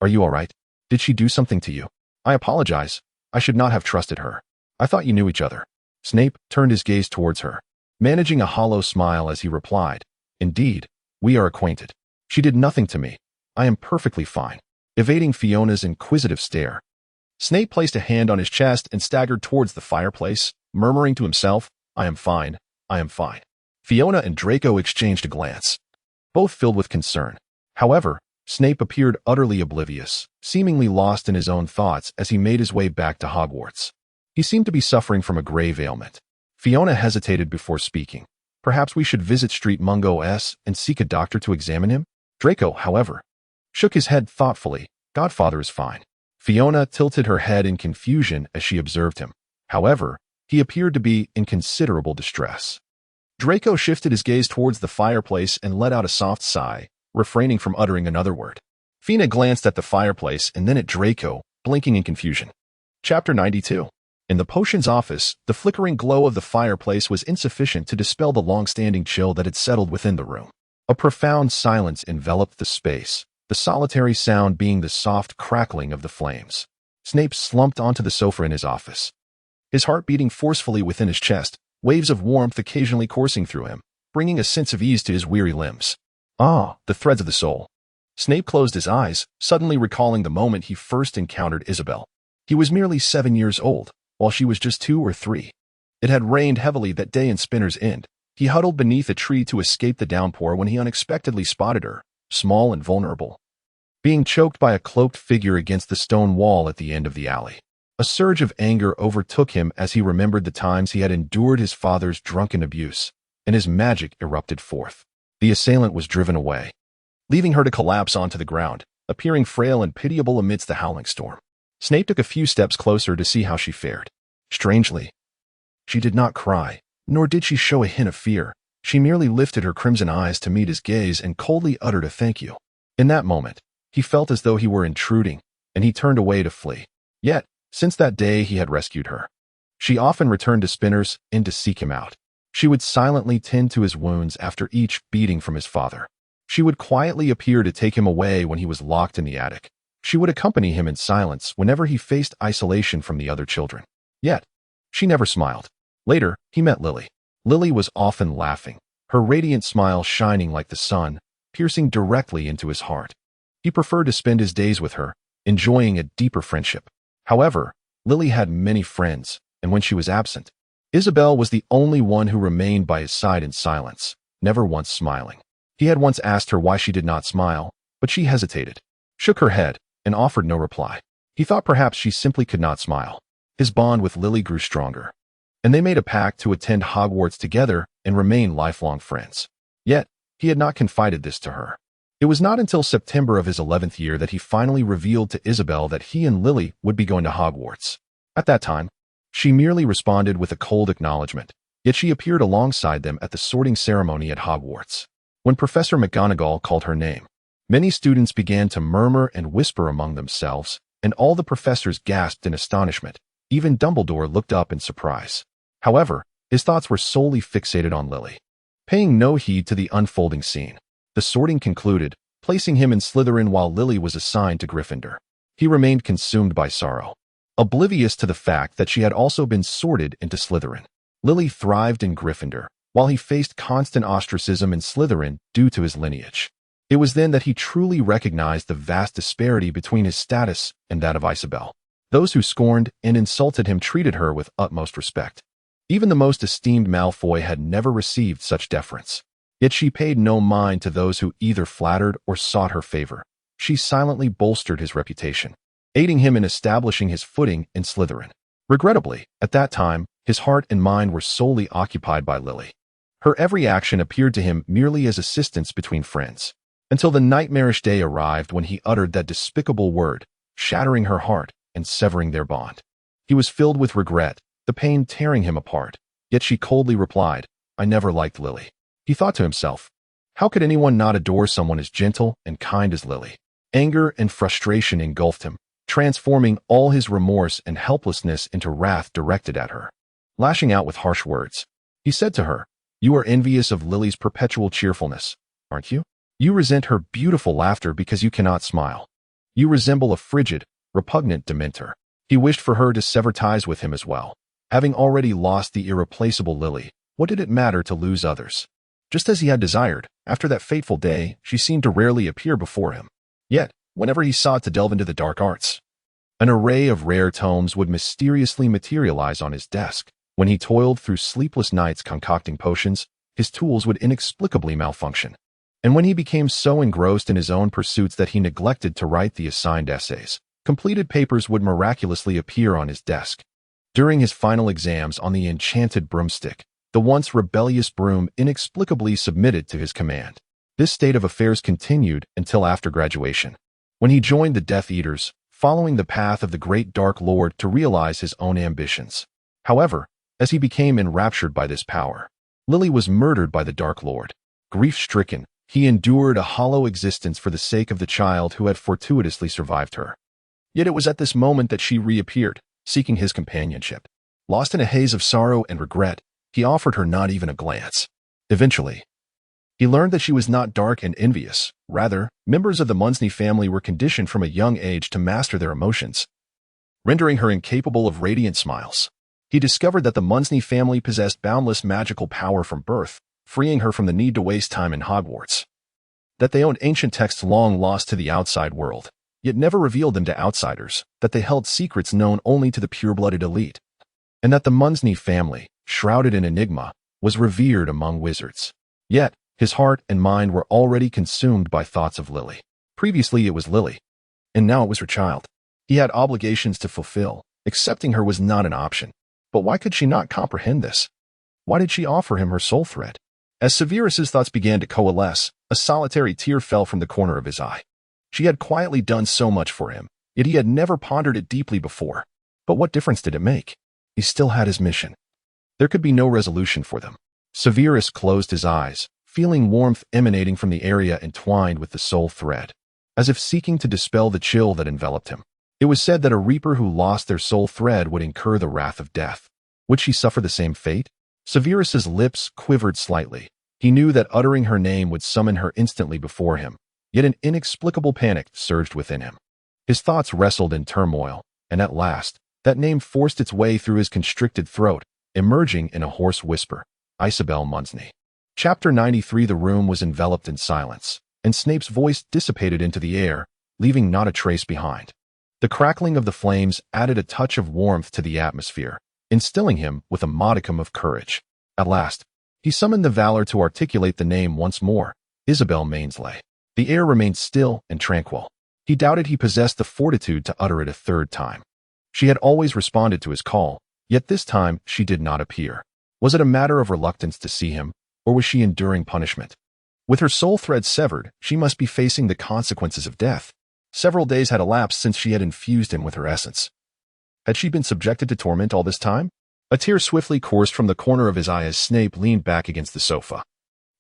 "Are you all right? Did she do something to you? I apologize. I should not have trusted her. I thought you knew each other." Snape turned his gaze towards her, managing a hollow smile as he replied, "Indeed, we are acquainted. She did nothing to me. I am perfectly fine." Evading Fiona's inquisitive stare, Snape placed a hand on his chest and staggered towards the fireplace, murmuring to himself, "I am fine. I am fine." Fiona and Draco exchanged a glance, both filled with concern. However, Snape appeared utterly oblivious, seemingly lost in his own thoughts as he made his way back to Hogwarts. He seemed to be suffering from a grave ailment. Fiona hesitated before speaking. "Perhaps we should visit Street Mungo S and seek a doctor to examine him?" Draco, however, shook his head thoughtfully. "Godfather is fine." Fiona tilted her head in confusion as she observed him. However, he appeared to be in considerable distress. Draco shifted his gaze towards the fireplace and let out a soft sigh, refraining from uttering another word. Fina glanced at the fireplace and then at Draco, blinking in confusion. Chapter 92. In the potions office, the flickering glow of the fireplace was insufficient to dispel the long-standing chill that had settled within the room. A profound silence enveloped the space, the solitary sound being the soft crackling of the flames. Snape slumped onto the sofa in his office, his heart beating forcefully within his chest, waves of warmth occasionally coursing through him, bringing a sense of ease to his weary limbs. Ah, the threads of the soul. Snape closed his eyes, suddenly recalling the moment he first encountered Isabel. He was merely 7 years old, while she was just 2 or 3. It had rained heavily that day in Spinner's End. He huddled beneath a tree to escape the downpour when he unexpectedly spotted her, small and vulnerable, being choked by a cloaked figure against the stone wall at the end of the alley. A surge of anger overtook him as he remembered the times he had endured his father's drunken abuse, and his magic erupted forth. The assailant was driven away, leaving her to collapse onto the ground, appearing frail and pitiable amidst the howling storm. Snape took a few steps closer to see how she fared. Strangely, she did not cry, nor did she show a hint of fear. She merely lifted her crimson eyes to meet his gaze and coldly uttered a thank you. In that moment, he felt as though he were intruding, and he turned away to flee. Yet, since that day he had rescued her, she often returned to Spinner's Inn to seek him out. She would silently tend to his wounds after each beating from his father. She would quietly appear to take him away when he was locked in the attic. She would accompany him in silence whenever he faced isolation from the other children. Yet, she never smiled. Later, he met Lily. Lily was often laughing, her radiant smile shining like the sun, piercing directly into his heart. He preferred to spend his days with her, enjoying a deeper friendship. However, Lily had many friends, and when she was absent, Isabel was the only one who remained by his side in silence, never once smiling. He had once asked her why she did not smile, but she hesitated, shook her head, and offered no reply. He thought perhaps she simply could not smile. His bond with Lily grew stronger, and they made a pact to attend Hogwarts together and remain lifelong friends. Yet, he had not confided this to her. It was not until September of his 11th year that he finally revealed to Isabel that he and Lily would be going to Hogwarts. At that time, she merely responded with a cold acknowledgement, yet she appeared alongside them at the sorting ceremony at Hogwarts. When Professor McGonagall called her name, many students began to murmur and whisper among themselves, and all the professors gasped in astonishment. Even Dumbledore looked up in surprise. However, his thoughts were solely fixated on Lily. Paying no heed to the unfolding scene, the sorting concluded, placing him in Slytherin while Lily was assigned to Gryffindor. He remained consumed by sorrow, oblivious to the fact that she had also been sorted into Slytherin. Lily thrived in Gryffindor, while he faced constant ostracism in Slytherin due to his lineage. It was then that he truly recognized the vast disparity between his status and that of Isabel. Those who scorned and insulted him treated her with utmost respect. Even the most esteemed Malfoy had never received such deference. Yet she paid no mind to those who either flattered or sought her favor. She silently bolstered his reputation, aiding him in establishing his footing in Slytherin. Regrettably, at that time, his heart and mind were solely occupied by Lily. Her every action appeared to him merely as assistance between friends, until the nightmarish day arrived when he uttered that despicable word, shattering her heart and severing their bond. He was filled with regret, the pain tearing him apart, yet she coldly replied, "I never liked Lily." He thought to himself, how could anyone not adore someone as gentle and kind as Lily? Anger and frustration engulfed him, transforming all his remorse and helplessness into wrath directed at her. Lashing out with harsh words, he said to her, "You are envious of Lily's perpetual cheerfulness, aren't you? You resent her beautiful laughter because you cannot smile. You resemble a frigid, repugnant Dementor. He wished for her to sever ties with him as well. Having already lost the irreplaceable Lily, what did it matter to lose others? Just as he had desired, after that fateful day, she seemed to rarely appear before him. Yet, whenever he sought to delve into the dark arts, an array of rare tomes would mysteriously materialize on his desk. When he toiled through sleepless nights concocting potions, his tools would inexplicably malfunction. And when he became so engrossed in his own pursuits that he neglected to write the assigned essays, completed papers would miraculously appear on his desk. During his final exams on the enchanted broomstick, the once rebellious broom inexplicably submitted to his command. This state of affairs continued until after graduation, when he joined the Death Eaters, following the path of the great Dark Lord to realize his own ambitions. However, as he became enraptured by this power, Lily was murdered by the Dark Lord. Grief-stricken, he endured a hollow existence for the sake of the child who had fortuitously survived her. Yet it was at this moment that she reappeared, seeking his companionship. Lost in a haze of sorrow and regret, he offered her not even a glance. Eventually, he learned that she was not dark and envious. Rather, members of the Munsney family were conditioned from a young age to master their emotions, rendering her incapable of radiant smiles. He discovered that the Munsney family possessed boundless magical power from birth, freeing her from the need to waste time in Hogwarts. That they owned ancient texts long lost to the outside world, yet never revealed them to outsiders, that they held secrets known only to the pure-blooded elite, and that the Munsney family, shrouded in enigma, was revered among wizards. Yet, his heart and mind were already consumed by thoughts of Lily. Previously it was Lily, and now it was her child. He had obligations to fulfill. Accepting her was not an option. But why could she not comprehend this? Why did she offer him her soul thread? As Severus's thoughts began to coalesce, a solitary tear fell from the corner of his eye. She had quietly done so much for him, yet he had never pondered it deeply before. But what difference did it make? He still had his mission. There could be no resolution for them. Severus closed his eyes, feeling warmth emanating from the area entwined with the soul thread, as if seeking to dispel the chill that enveloped him. It was said that a reaper who lost their soul thread would incur the wrath of death. Would she suffer the same fate? Severus's lips quivered slightly. He knew that uttering her name would summon her instantly before him, yet an inexplicable panic surged within him. His thoughts wrestled in turmoil, and at last, that name forced its way through his constricted throat, emerging in a hoarse whisper. Isabel Munsney. Chapter 93. The room was enveloped in silence, and Snape's voice dissipated into the air, leaving not a trace behind. The crackling of the flames added a touch of warmth to the atmosphere, instilling him with a modicum of courage. At last, he summoned the valor to articulate the name once more, Isabel Mainsley. The air remained still and tranquil. He doubted he possessed the fortitude to utter it a third time. She had always responded to his call, yet this time she did not appear. Was it a matter of reluctance to see him, or was she enduring punishment? With her soul thread severed, she must be facing the consequences of death. Several days had elapsed since she had infused him with her essence. Had she been subjected to torment all this time? A tear swiftly coursed from the corner of his eye as Snape leaned back against the sofa,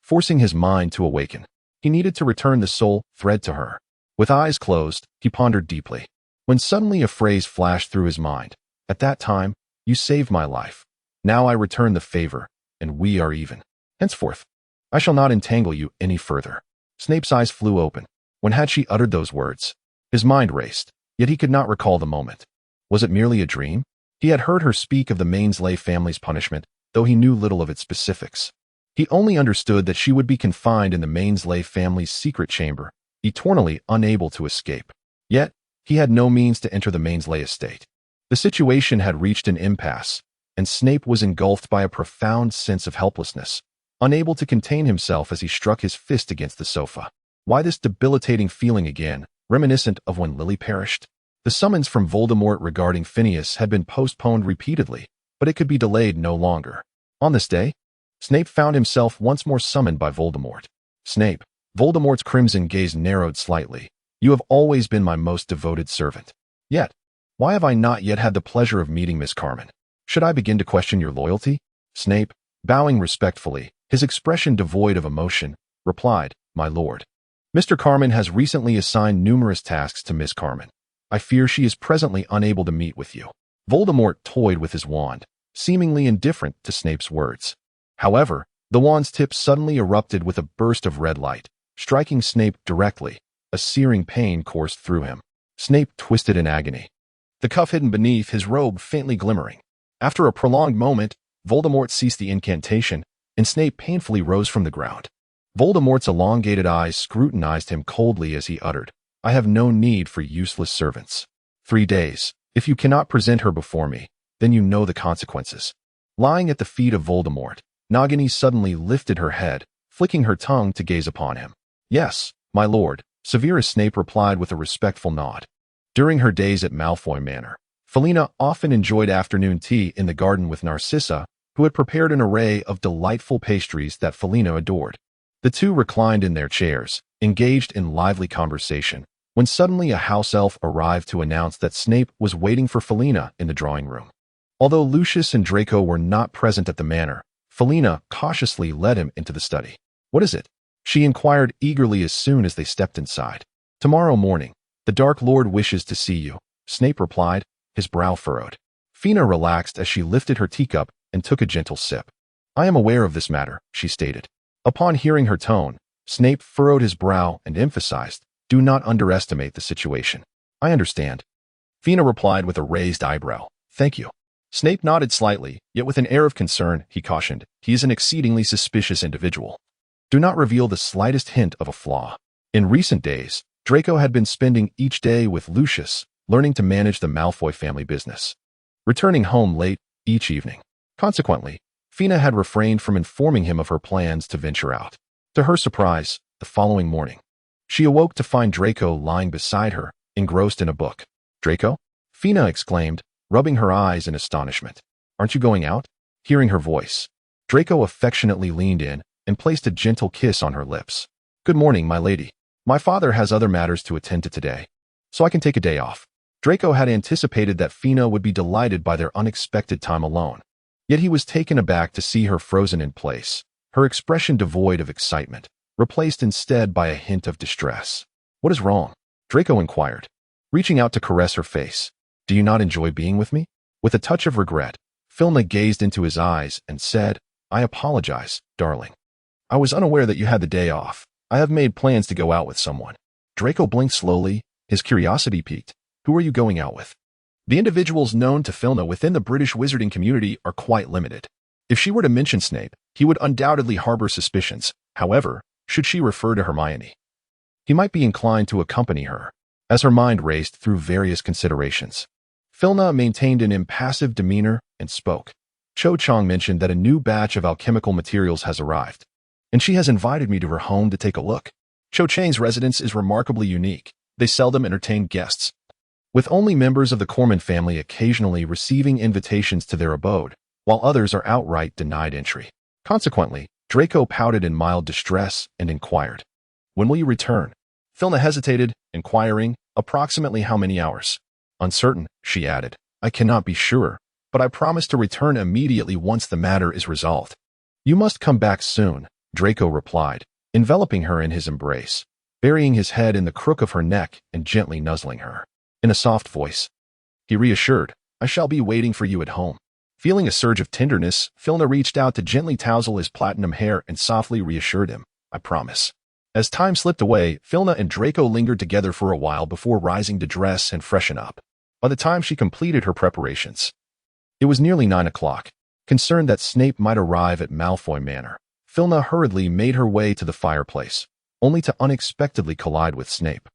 forcing his mind to awaken. He needed to return the soul thread to her. With eyes closed, he pondered deeply, when suddenly a phrase flashed through his mind. At that time, you saved my life. Now I return the favor, and we are even. Henceforth, I shall not entangle you any further. Snape's eyes flew open. When had she uttered those words? His mind raced, yet he could not recall the moment. Was it merely a dream? He had heard her speak of the Mainsley family's punishment, though he knew little of its specifics. He only understood that she would be confined in the Mainsley family's secret chamber, eternally unable to escape. Yet, he had no means to enter the Mainsley estate. The situation had reached an impasse, and Snape was engulfed by a profound sense of helplessness, unable to contain himself as he struck his fist against the sofa. Why this debilitating feeling again, reminiscent of when Lily perished? The summons from Voldemort regarding Phineas had been postponed repeatedly, but it could be delayed no longer. On this day, Snape found himself once more summoned by Voldemort. Snape, Voldemort's crimson gaze narrowed slightly. You have always been my most devoted servant. Yet, why have I not yet had the pleasure of meeting Miss Carmen? Should I begin to question your loyalty? Snape, bowing respectfully, his expression devoid of emotion, replied, My lord. Mr. Carmen has recently assigned numerous tasks to Miss Carmen. I fear she is presently unable to meet with you. Voldemort toyed with his wand, seemingly indifferent to Snape's words. However, the wand's tip suddenly erupted with a burst of red light. striking Snape directly. A searing pain coursed through him. Snape twisted in agony, the cuff hidden beneath his robe faintly glimmering. After a prolonged moment, Voldemort ceased the incantation, and Snape painfully rose from the ground. Voldemort's elongated eyes scrutinized him coldly as he uttered, "I have no need for useless servants. 3 days. If you cannot present her before me, then you know the consequences." Lying at the feet of Voldemort, Nagini suddenly lifted her head, flicking her tongue to gaze upon him. "Yes, my lord," Severus Snape replied with a respectful nod. During her days at Malfoy Manor, Felina often enjoyed afternoon tea in the garden with Narcissa, who had prepared an array of delightful pastries that Felina adored. The two reclined in their chairs, engaged in lively conversation, when suddenly a house elf arrived to announce that Snape was waiting for Felina in the drawing room. Although Lucius and Draco were not present at the manor, Felina cautiously led him into the study. "What is it?" she inquired eagerly as soon as they stepped inside. "Tomorrow morning, the Dark Lord wishes to see you," Snape replied, his brow furrowed. Fina relaxed as she lifted her teacup and took a gentle sip. "I am aware of this matter," she stated. Upon hearing her tone, Snape furrowed his brow and emphasized, "Do not underestimate the situation." "I understand," Fina replied with a raised eyebrow. "Thank you." Snape nodded slightly, yet with an air of concern, he cautioned, "He is an exceedingly suspicious individual. Do not reveal the slightest hint of a flaw." In recent days, Draco had been spending each day with Lucius, learning to manage the Malfoy family business, returning home late each evening. Consequently, Fina had refrained from informing him of her plans to venture out. To her surprise, the following morning, she awoke to find Draco lying beside her, engrossed in a book. "Draco?" Fina exclaimed, rubbing her eyes in astonishment. "Aren't you going out?" Hearing her voice, Draco affectionately leaned in and placed a gentle kiss on her lips. "Good morning, my lady. My father has other matters to attend to today, so I can take a day off." Draco had anticipated that Fina would be delighted by their unexpected time alone. Yet he was taken aback to see her frozen in place, her expression devoid of excitement, replaced instead by a hint of distress. "What is wrong?" Draco inquired, reaching out to caress her face. "Do you not enjoy being with me?" With a touch of regret, Filna gazed into his eyes and said, "I apologize, darling. I was unaware that you had the day off. I have made plans to go out with someone." Draco blinked slowly, his curiosity piqued. "Who are you going out with?" The individuals known to Filna within the British wizarding community are quite limited. If she were to mention Snape, he would undoubtedly harbor suspicions. However, should she refer to Hermione, he might be inclined to accompany her, as her mind raced through various considerations. Filna maintained an impassive demeanor and spoke. "Cho Chang mentioned that a new batch of alchemical materials has arrived, and she has invited me to her home to take a look. Cho Chang's residence is remarkably unique. They seldom entertain guests, with only members of the Corman family occasionally receiving invitations to their abode, while others are outright denied entry." Consequently, Draco pouted in mild distress and inquired, "When will you return?" Filna hesitated, inquiring, "Approximately how many hours?" "Uncertain," she added. "I cannot be sure, but I promise to return immediately once the matter is resolved." "You must come back soon," Draco replied, enveloping her in his embrace, burying his head in the crook of her neck and gently nuzzling her. In a soft voice, he reassured, "I shall be waiting for you at home." Feeling a surge of tenderness, Filna reached out to gently tousle his platinum hair and softly reassured him, "I promise." As time slipped away, Filna and Draco lingered together for a while before rising to dress and freshen up. By the time she completed her preparations, it was nearly 9 o'clock. Concerned that Snape might arrive at Malfoy Manor, Filna hurriedly made her way to the fireplace, only to unexpectedly collide with Snape,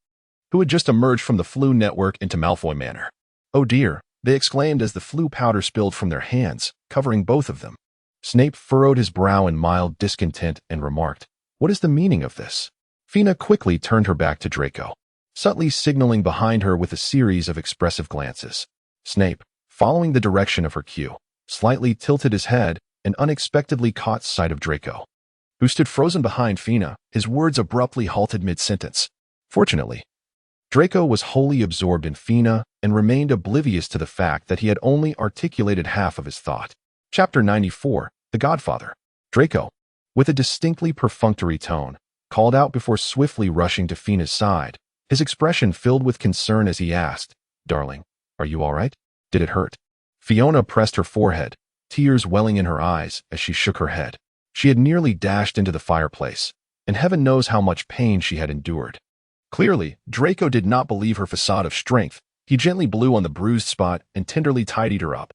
who had just emerged from the Floo network into Malfoy Manor. "Oh dear," they exclaimed as the Floo powder spilled from their hands, covering both of them. Snape furrowed his brow in mild discontent and remarked, "What is the meaning of this?" Fina quickly turned her back to Draco, subtly signaling behind her with a series of expressive glances. Snape, following the direction of her cue, slightly tilted his head and unexpectedly caught sight of Draco, who stood frozen behind Fina, his words abruptly halted mid-sentence. Fortunately, Draco was wholly absorbed in Fina and remained oblivious to the fact that he had only articulated half of his thought. Chapter 94, The Godfather. Draco, with a distinctly perfunctory tone, called out before swiftly rushing to Fina's side, his expression filled with concern as he asked, "Darling, are you all right? Did it hurt?" Fiona pressed her forehead, tears welling in her eyes as she shook her head. She had nearly dashed into the fireplace, and heaven knows how much pain she had endured. Clearly, Draco did not believe her facade of strength. He gently blew on the bruised spot and tenderly tidied her up,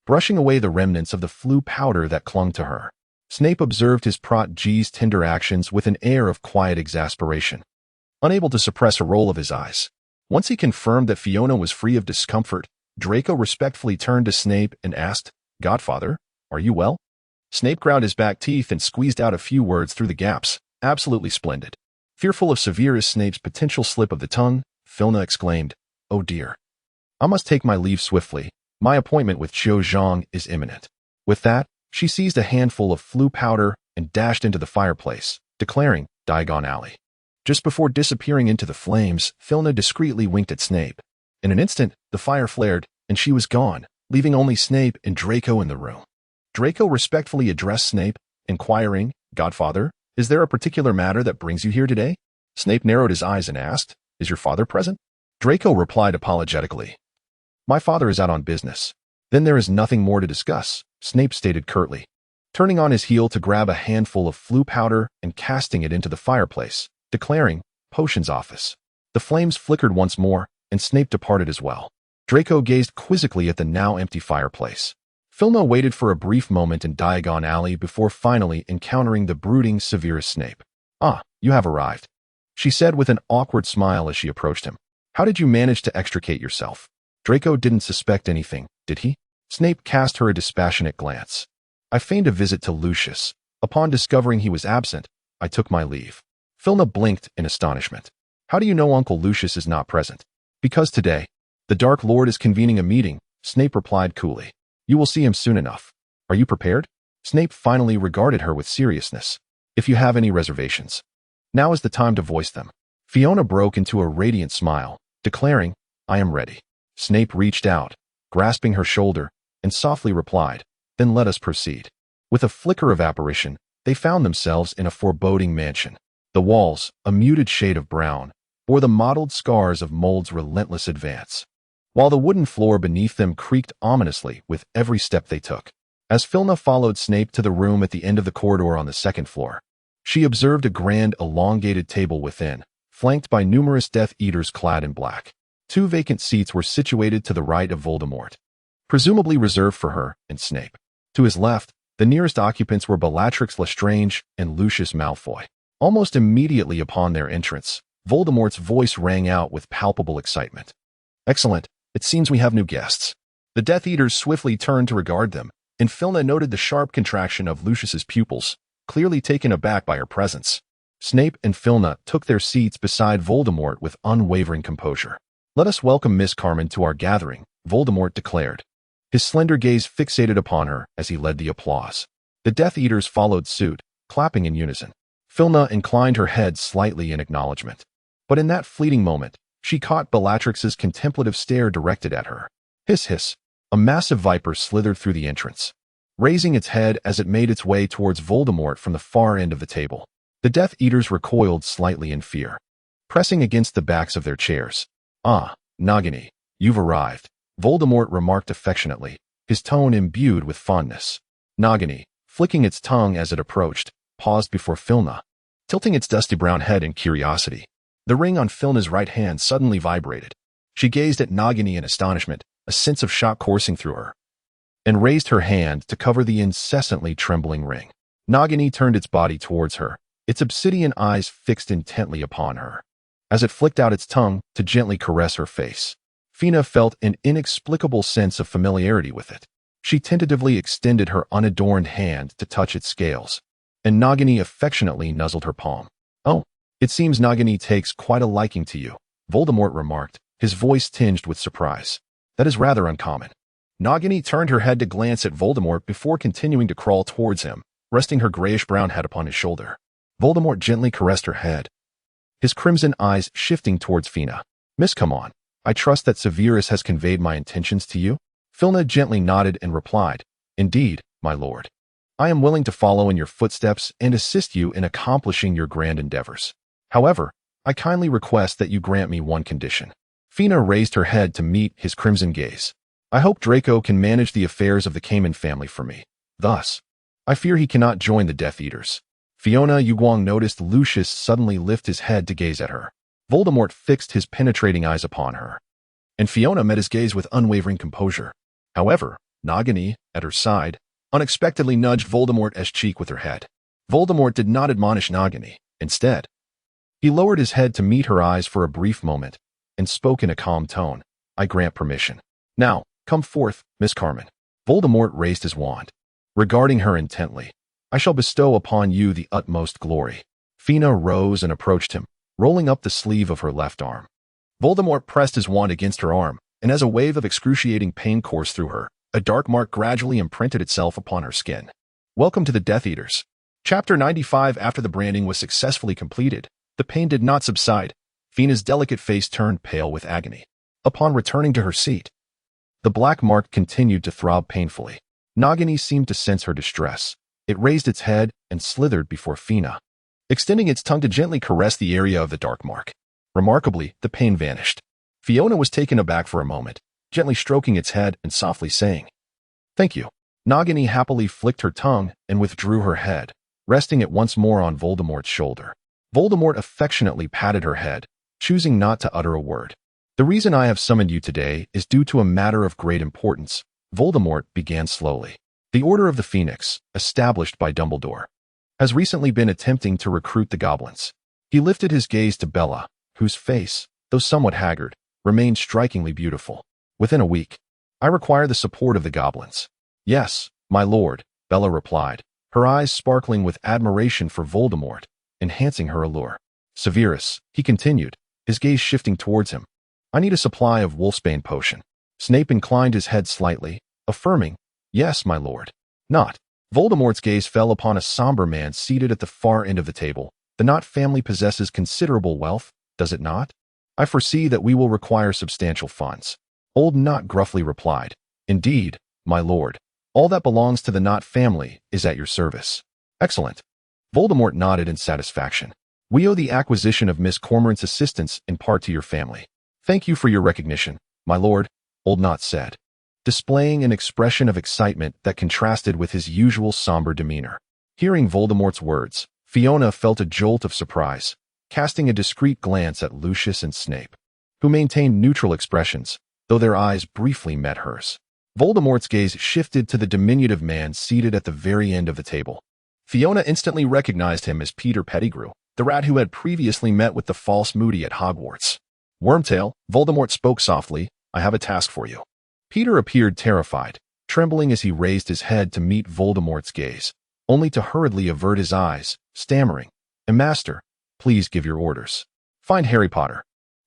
brushing away the remnants of the flu powder that clung to her. Snape observed his protégé's tender actions with an air of quiet exasperation, unable to suppress a roll of his eyes. Once he confirmed that Fiona was free of discomfort, Draco respectfully turned to Snape and asked, "Godfather, are you well?" Snape ground his back teeth and squeezed out a few words through the gaps. "Absolutely splendid." Fearful of Severus Snape's potential slip of the tongue, Fiona exclaimed, "Oh dear. I must take my leave swiftly. My appointment with Zhou Zhang is imminent." With that, she seized a handful of flu powder and dashed into the fireplace, declaring, "Diagon Alley." Just before disappearing into the flames, Fiona discreetly winked at Snape. In an instant, the fire flared, and she was gone, leaving only Snape and Draco in the room. Draco respectfully addressed Snape, inquiring, "Godfather, is there a particular matter that brings you here today?" Snape narrowed his eyes and asked, "Is your father present?" Draco replied apologetically, "My father is out on business." "Then there is nothing more to discuss," Snape stated curtly, turning on his heel to grab a handful of flu powder and casting it into the fireplace, declaring, "Potions office." The flames flickered once more, and Snape departed as well. Draco gazed quizzically at the now empty fireplace. Fiona waited for a brief moment in Diagon Alley before finally encountering the brooding Severus Snape. "Ah, you have arrived," she said with an awkward smile as she approached him. "How did you manage to extricate yourself?" Draco didn't suspect anything, did he? Snape cast her a dispassionate glance. "I feigned a visit to Lucius. Upon discovering he was absent, I took my leave." Fiona blinked in astonishment. "How do you know Uncle Lucius is not present?" "Because today, the Dark Lord is convening a meeting," Snape replied coolly. "You will see him soon enough. Are you prepared?" Snape finally regarded her with seriousness. "If you have any reservations, now is the time to voice them." Fiona broke into a radiant smile, declaring, "I am ready." Snape reached out, grasping her shoulder, and softly replied, "Then let us proceed." With a flicker of apparition, they found themselves in a foreboding mansion. The walls, a muted shade of brown, bore the mottled scars of mold's relentless advance, while the wooden floor beneath them creaked ominously with every step they took. As Fiona followed Snape to the room at the end of the corridor on the second floor, she observed a grand, elongated table within, flanked by numerous Death Eaters clad in black. 2 vacant seats were situated to the right of Voldemort, presumably reserved for her and Snape. To his left, the nearest occupants were Bellatrix Lestrange and Lucius Malfoy. Almost immediately upon their entrance, Voldemort's voice rang out with palpable excitement. "Excellent. It seems we have new guests." The Death Eaters swiftly turned to regard them, and Fiona noted the sharp contraction of Lucius's pupils, clearly taken aback by her presence. Snape and Fiona took their seats beside Voldemort with unwavering composure. "Let us welcome Miss Carmen to our gathering," Voldemort declared, his slender gaze fixated upon her as he led the applause. The Death Eaters followed suit, clapping in unison. Fiona inclined her head slightly in acknowledgement. But in that fleeting moment, she caught Bellatrix's contemplative stare directed at her. Hiss hiss, a massive viper slithered through the entrance, raising its head as it made its way towards Voldemort from the far end of the table. The Death Eaters recoiled slightly in fear, pressing against the backs of their chairs. "Ah, Nagini, you've arrived," Voldemort remarked affectionately, his tone imbued with fondness. Nagini, flicking its tongue as it approached, paused before Fiona, tilting its dusty brown head in curiosity. The ring on Fiona's right hand suddenly vibrated. She gazed at Nagini in astonishment, a sense of shock coursing through her, and raised her hand to cover the incessantly trembling ring. Nagini turned its body towards her, its obsidian eyes fixed intently upon her, as it flicked out its tongue to gently caress her face. Fiona felt an inexplicable sense of familiarity with it. She tentatively extended her unadorned hand to touch its scales, and Nagini affectionately nuzzled her palm. "Oh, it seems Nagini takes quite a liking to you," Voldemort remarked, his voice tinged with surprise. "That is rather uncommon." Nagini turned her head to glance at Voldemort before continuing to crawl towards him, resting her grayish-brown head upon his shoulder. Voldemort gently caressed her head, his crimson eyes shifting towards Fiona. "Miss, come on. I trust that Severus has conveyed my intentions to you?" Fiona gently nodded and replied, "Indeed, my lord. I am willing to follow in your footsteps and assist you in accomplishing your grand endeavors. However, I kindly request that you grant me one condition." Fiona raised her head to meet his crimson gaze. "I hope Draco can manage the affairs of the Cayman family for me. Thus, I fear he cannot join the Death Eaters." Fiona Yuguang noticed Lucius suddenly lift his head to gaze at her. Voldemort fixed his penetrating eyes upon her, and Fiona met his gaze with unwavering composure. However, Nagini, at her side, unexpectedly nudged Voldemort's cheek with her head. Voldemort did not admonish Nagini. Instead, he lowered his head to meet her eyes for a brief moment and spoke in a calm tone. I grant permission. Now, come forth, Miss Carmen. Voldemort raised his wand. Regarding her intently, I shall bestow upon you the utmost glory. Fina rose and approached him, rolling up the sleeve of her left arm. Voldemort pressed his wand against her arm, and as a wave of excruciating pain coursed through her, a dark mark gradually imprinted itself upon her skin. Welcome to the Death Eaters. Chapter 95. After the branding was successfully completed, the pain did not subside. Fina's delicate face turned pale with agony. Upon returning to her seat, the black mark continued to throb painfully. Nagini seemed to sense her distress. It raised its head and slithered before Fina, extending its tongue to gently caress the area of the dark mark. Remarkably, the pain vanished. Fiona was taken aback for a moment, gently stroking its head and softly saying, "Thank you." Nagini happily flicked her tongue and withdrew her head, resting it once more on Voldemort's shoulder. Voldemort affectionately patted her head, choosing not to utter a word. The reason I have summoned you today is due to a matter of great importance, Voldemort began slowly. The Order of the Phoenix, established by Dumbledore, has recently been attempting to recruit the goblins. He lifted his gaze to Bella, whose face, though somewhat haggard, remained strikingly beautiful. Within a week, I require the support of the goblins. Yes, my lord, Bella replied, her eyes sparkling with admiration for Voldemort, enhancing her allure. Severus, he continued, his gaze shifting towards him. I need a supply of wolfsbane potion. Snape inclined his head slightly, affirming, yes, my lord. Not. Voldemort's gaze fell upon a somber man seated at the far end of the table. The Knott family possesses considerable wealth, does it not? I foresee that we will require substantial funds. Old Knott gruffly replied, indeed, my lord. All that belongs to the Knott family is at your service. Excellent. Voldemort nodded in satisfaction. We owe the acquisition of Miss Cormorant's assistance in part to your family. Thank you for your recognition, my lord, Old Knott said, displaying an expression of excitement that contrasted with his usual somber demeanor. Hearing Voldemort's words, Fiona felt a jolt of surprise, casting a discreet glance at Lucius and Snape, who maintained neutral expressions, though their eyes briefly met hers. Voldemort's gaze shifted to the diminutive man seated at the very end of the table. Fiona instantly recognized him as Peter Pettigrew, the rat who had previously met with the false Moody at Hogwarts. Wormtail, Voldemort spoke softly, I have a task for you. Peter appeared terrified, trembling as he raised his head to meet Voldemort's gaze, only to hurriedly avert his eyes, stammering, Master, please give your orders. Find Harry Potter.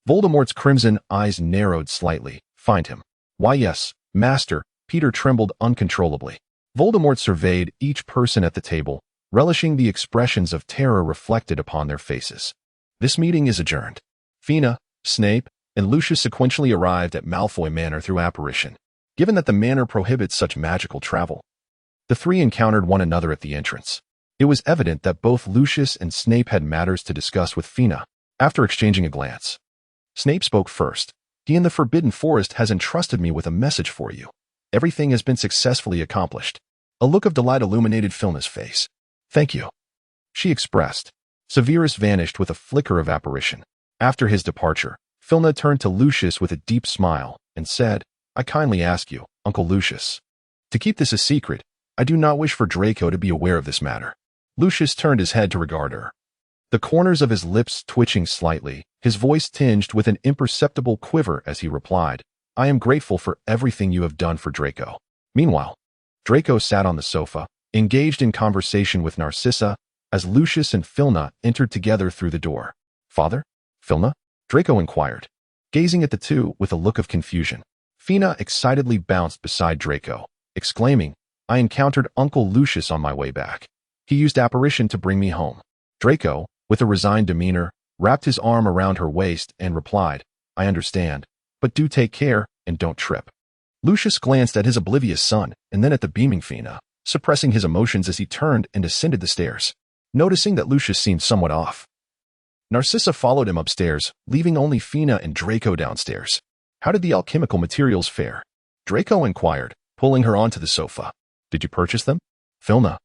Voldemort's crimson eyes narrowed slightly. Find him. Why yes, Master, Peter trembled uncontrollably. Voldemort surveyed each person at the table, relishing the expressions of terror reflected upon their faces. This meeting is adjourned. Fina, Snape, and Lucius sequentially arrived at Malfoy Manor through apparition. Given that the manor prohibits such magical travel, the three encountered one another at the entrance. It was evident that both Lucius and Snape had matters to discuss with Fina. After exchanging a glance, Snape spoke first. He in the Forbidden Forest has entrusted me with a message for you. Everything has been successfully accomplished. A look of delight illuminated Filna's face. Thank you, she expressed. Severus vanished with a flicker of apparition. After his departure, Filna turned to Lucius with a deep smile and said, I kindly ask you, Uncle Lucius, to keep this a secret. I do not wish for Draco to be aware of this matter. Lucius turned his head to regard her, the corners of his lips twitching slightly, his voice tinged with an imperceptible quiver as he replied, I am grateful for everything you have done for Draco. Meanwhile, Draco sat on the sofa, engaged in conversation with Narcissa, as Lucius and Filna entered together through the door. Father? Filna? Draco inquired, gazing at the two with a look of confusion. Fina excitedly bounced beside Draco, exclaiming, I encountered Uncle Lucius on my way back. He used apparition to bring me home. Draco, with a resigned demeanor, wrapped his arm around her waist and replied, I understand, but do take care and don't trip. Lucius glanced at his oblivious son and then at the beaming Fina, suppressing his emotions as he turned and ascended the stairs. Noticing that Lucius seemed somewhat off, Narcissa followed him upstairs, leaving only Fina and Draco downstairs. How did the alchemical materials fare? Draco inquired, pulling her onto the sofa. Did you purchase them? Filna,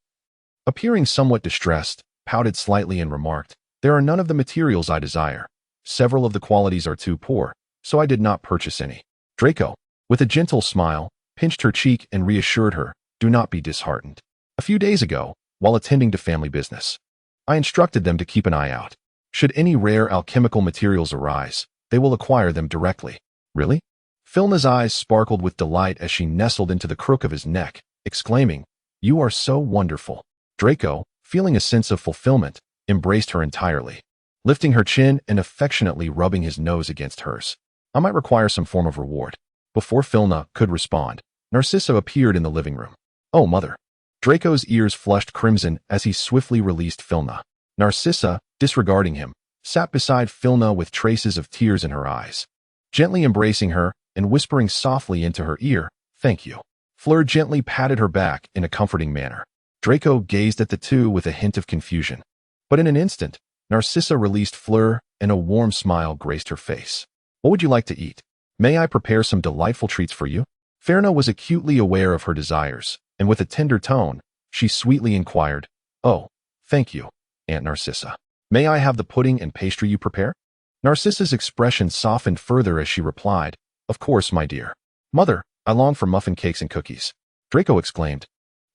appearing somewhat distressed, pouted slightly and remarked, "There are none of the materials I desire. Several of the qualities are too poor, so I did not purchase any." Draco, with a gentle smile, pinched her cheek and reassured her, "Do not be disheartened. A few days ago, while attending to family business, I instructed them to keep an eye out. Should any rare alchemical materials arise, they will acquire them directly." "Really?" Filna's eyes sparkled with delight as she nestled into the crook of his neck, exclaiming, "You are so wonderful." Draco, feeling a sense of fulfillment, embraced her entirely, lifting her chin and affectionately rubbing his nose against hers. "I might require some form of reward." Before Filna could respond, Narcissa appeared in the living room. "Oh, mother." Draco's ears flushed crimson as he swiftly released Filna. Narcissa, disregarding him, sat beside Filna with traces of tears in her eyes, gently embracing her and whispering softly into her ear, "Thank you." Fleur gently patted her back in a comforting manner. Draco gazed at the two with a hint of confusion. But in an instant, Narcissa released Fleur and a warm smile graced her face. "What would you like to eat? May I prepare some delightful treats for you?" Ferna was acutely aware of her desires, and with a tender tone, she sweetly inquired, "Oh, thank you, Aunt Narcissa. May I have the pudding and pastry you prepare?" Narcissa's expression softened further as she replied, "Of course, my dear." "Mother, I long for muffin cakes and cookies," Draco exclaimed,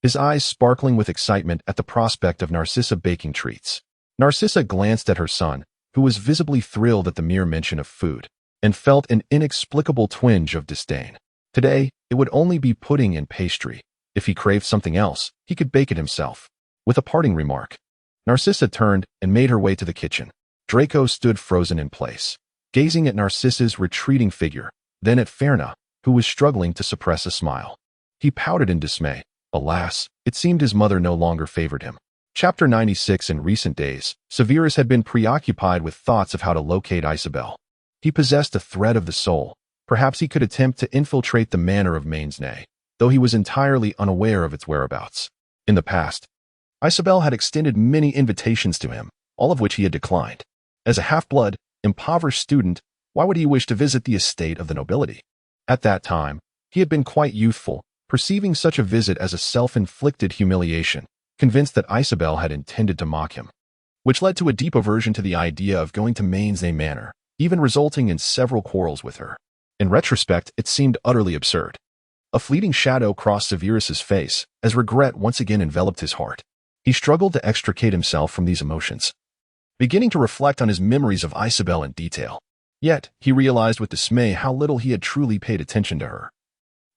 his eyes sparkling with excitement at the prospect of Narcissa baking treats. Narcissa glanced at her son, who was visibly thrilled at the mere mention of food, and felt an inexplicable twinge of disdain. Today, it would only be pudding and pastry. If he craved something else, he could bake it himself. With a parting remark, Narcissa turned and made her way to the kitchen. Draco stood frozen in place, gazing at Narcissa's retreating figure, then at Ferna, who was struggling to suppress a smile. He pouted in dismay. Alas, it seemed his mother no longer favored him. Chapter 96. In recent days, Severus had been preoccupied with thoughts of how to locate Isabel. He possessed a thread of the soul. Perhaps he could attempt to infiltrate the manor of Mainsnay, though he was entirely unaware of its whereabouts. In the past, Isabel had extended many invitations to him, all of which he had declined. As a half-blood, impoverished student, why would he wish to visit the estate of the nobility? At that time, he had been quite youthful, perceiving such a visit as a self-inflicted humiliation, convinced that Isabel had intended to mock him, which led to a deep aversion to the idea of going to Mainsnay Manor, even resulting in several quarrels with her. In retrospect, it seemed utterly absurd. A fleeting shadow crossed Severus's face as regret once again enveloped his heart. He struggled to extricate himself from these emotions, beginning to reflect on his memories of Isabel in detail. Yet, he realized with dismay how little he had truly paid attention to her.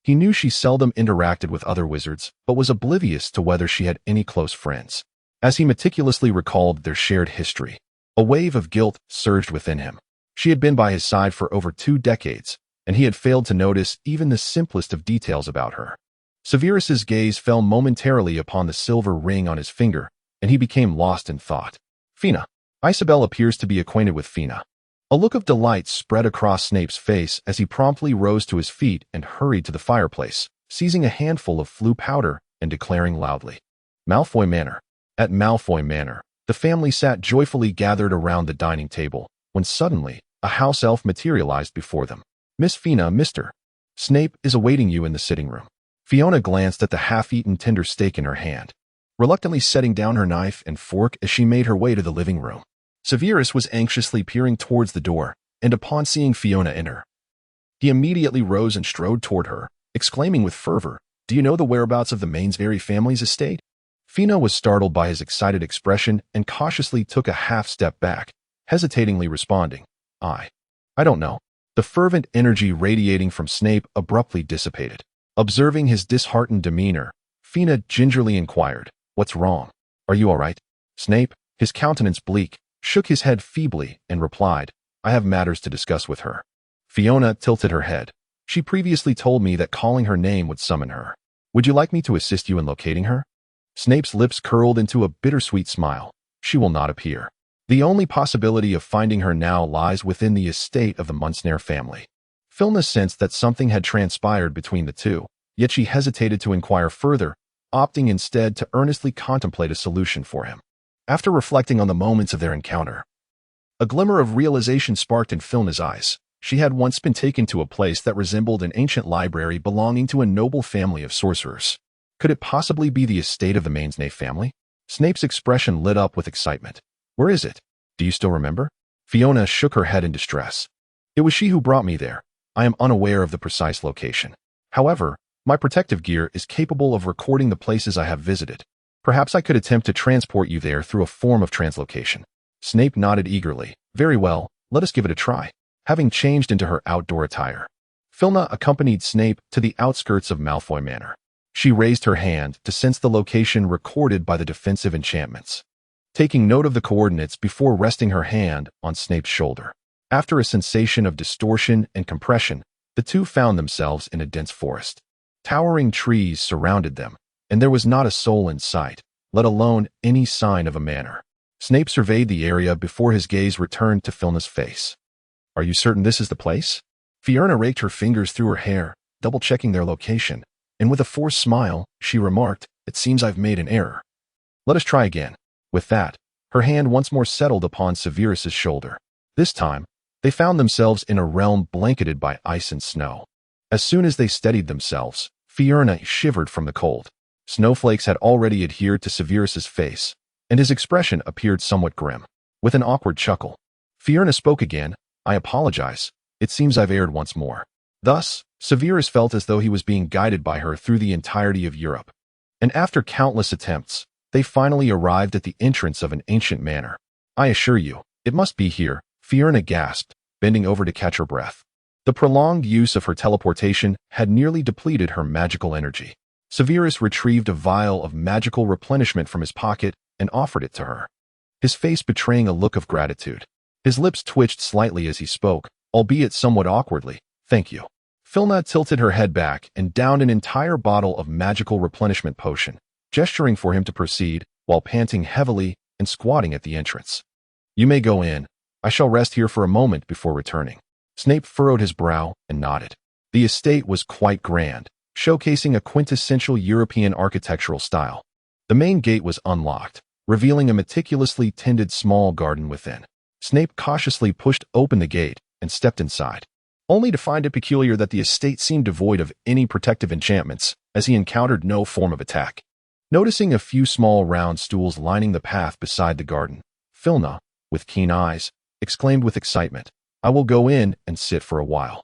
He knew she seldom interacted with other wizards, but was oblivious to whether she had any close friends. As he meticulously recalled their shared history, a wave of guilt surged within him. She had been by his side for over 2 decades, and he had failed to notice even the simplest of details about her. Severus's gaze fell momentarily upon the silver ring on his finger, and he became lost in thought. "Fina." Isabel appears to be acquainted with Fina. A look of delight spread across Snape's face as he promptly rose to his feet and hurried to the fireplace, seizing a handful of flue powder and declaring loudly, "Malfoy Manor." At Malfoy Manor, the family sat joyfully gathered around the dining table, when suddenly, a house elf materialized before them. "Miss Fina, Mr. Snape is awaiting you in the sitting room." Fiona glanced at the half-eaten tender steak in her hand, reluctantly setting down her knife and fork as she made her way to the living room. Severus was anxiously peering towards the door, and upon seeing Fiona enter, he immediately rose and strode toward her, exclaiming with fervor, "Do you know the whereabouts of the Mainsbury family's estate?" Fina was startled by his excited expression and cautiously took a half-step back, hesitatingly responding, I don't know." The fervent energy radiating from Snape abruptly dissipated. Observing his disheartened demeanor, Fina gingerly inquired, "What's wrong? Are you all right?" Snape, his countenance bleak, shook his head feebly and replied, "I have matters to discuss with her." Fiona tilted her head. "She previously told me that calling her name would summon her. Would you like me to assist you in locating her?" Snape's lips curled into a bittersweet smile. "She will not appear. The only possibility of finding her now lies within the estate of the Munsnare family." Filna sensed that something had transpired between the two, yet she hesitated to inquire further, opting instead to earnestly contemplate a solution for him. After reflecting on the moments of their encounter, a glimmer of realization sparked in Filna's eyes. She had once been taken to a place that resembled an ancient library belonging to a noble family of sorcerers. Could it possibly be the estate of the Mainsnay family? Snape's expression lit up with excitement. Where is it? Do you still remember? Fiona shook her head in distress. It was she who brought me there. I am unaware of the precise location. However, my protective gear is capable of recording the places I have visited. Perhaps I could attempt to transport you there through a form of translocation. Snape nodded eagerly. Very well, let us give it a try. Having changed into her outdoor attire, Filna accompanied Snape to the outskirts of Malfoy Manor. She raised her hand to sense the location recorded by the defensive enchantments, taking note of the coordinates before resting her hand on Snape's shoulder. After a sensation of distortion and compression, the two found themselves in a dense forest. Towering trees surrounded them, and there was not a soul in sight, let alone any sign of a manor. Snape surveyed the area before his gaze returned to Filna's face. Are you certain this is the place? Fiona raked her fingers through her hair, double-checking their location, and with a forced smile, she remarked, It seems I've made an error. Let us try again. With that, her hand once more settled upon Severus's shoulder. This time, they found themselves in a realm blanketed by ice and snow. As soon as they steadied themselves, Fiona shivered from the cold. Snowflakes had already adhered to Severus's face, and his expression appeared somewhat grim. With an awkward chuckle, Fiona spoke again. I apologize. It seems I've erred once more. Thus, Severus felt as though he was being guided by her through the entirety of Europe. And after countless attempts, they finally arrived at the entrance of an ancient manor. I assure you, it must be here, Fiona gasped, bending over to catch her breath. The prolonged use of her teleportation had nearly depleted her magical energy. Severus retrieved a vial of magical replenishment from his pocket and offered it to her, his face betraying a look of gratitude. His lips twitched slightly as he spoke, albeit somewhat awkwardly. Thank you. Filna tilted her head back and downed an entire bottle of magical replenishment potion, gesturing for him to proceed while panting heavily and squatting at the entrance. You may go in. I shall rest here for a moment before returning. Snape furrowed his brow and nodded. The estate was quite grand, showcasing a quintessential European architectural style. The main gate was unlocked, revealing a meticulously tended small garden within. Snape cautiously pushed open the gate and stepped inside, only to find it peculiar that the estate seemed devoid of any protective enchantments, as he encountered no form of attack. Noticing a few small round stools lining the path beside the garden, Filna, with keen eyes, exclaimed with excitement, I will go in and sit for a while.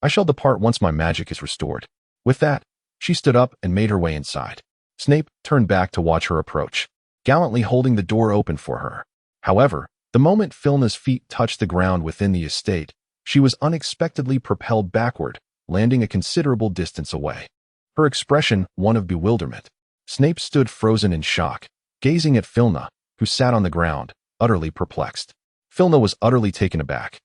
I shall depart once my magic is restored. With that, she stood up and made her way inside. Snape turned back to watch her approach, gallantly holding the door open for her. However, the moment Filna's feet touched the ground within the estate, she was unexpectedly propelled backward, landing a considerable distance away. Her expression one of bewilderment. Snape stood frozen in shock, gazing at Filna, who sat on the ground, utterly perplexed. Filna was utterly taken aback.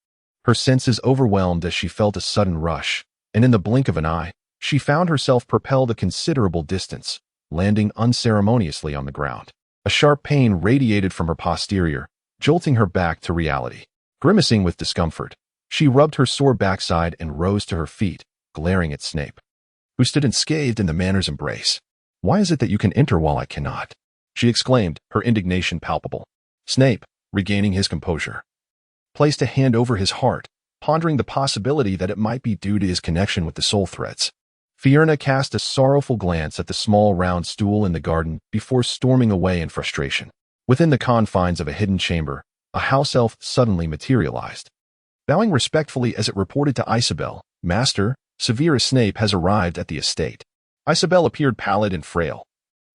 Her senses overwhelmed as she felt a sudden rush, and in the blink of an eye, she found herself propelled a considerable distance, landing unceremoniously on the ground. A sharp pain radiated from her posterior, jolting her back to reality. Grimacing with discomfort, she rubbed her sore backside and rose to her feet, glaring at Snape, who stood unscathed in the manor's embrace. Why is it that you can enter while I cannot? She exclaimed, her indignation palpable. Snape, regaining his composure, placed a hand over his heart, pondering the possibility that it might be due to his connection with the soul threads. Fiona cast a sorrowful glance at the small round stool in the garden before storming away in frustration. Within the confines of a hidden chamber, a house elf suddenly materialized. Bowing respectfully as it reported to Isabel, Master, Severus Snape has arrived at the estate. Isabel appeared pallid and frail,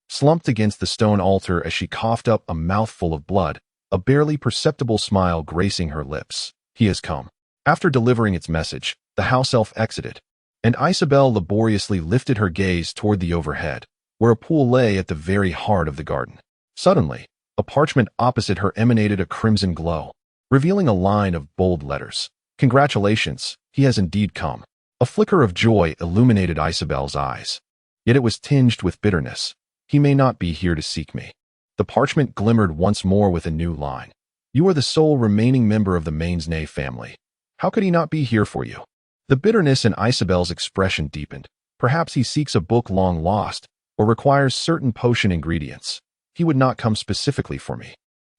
slumped against the stone altar as she coughed up a mouthful of blood, a barely perceptible smile gracing her lips. He has come. After delivering its message, the house elf exited, and Isabel laboriously lifted her gaze toward the overhead, where a pool lay at the very heart of the garden. Suddenly, a parchment opposite her emanated a crimson glow, revealing a line of bold letters. Congratulations, he has indeed come. A flicker of joy illuminated Isabel's eyes, yet it was tinged with bitterness. He may not be here to seek me. The parchment glimmered once more with a new line. You are the sole remaining member of the Mainsnay family. How could he not be here for you? The bitterness in Isabel's expression deepened. Perhaps he seeks a book long lost, or requires certain potion ingredients. He would not come specifically for me.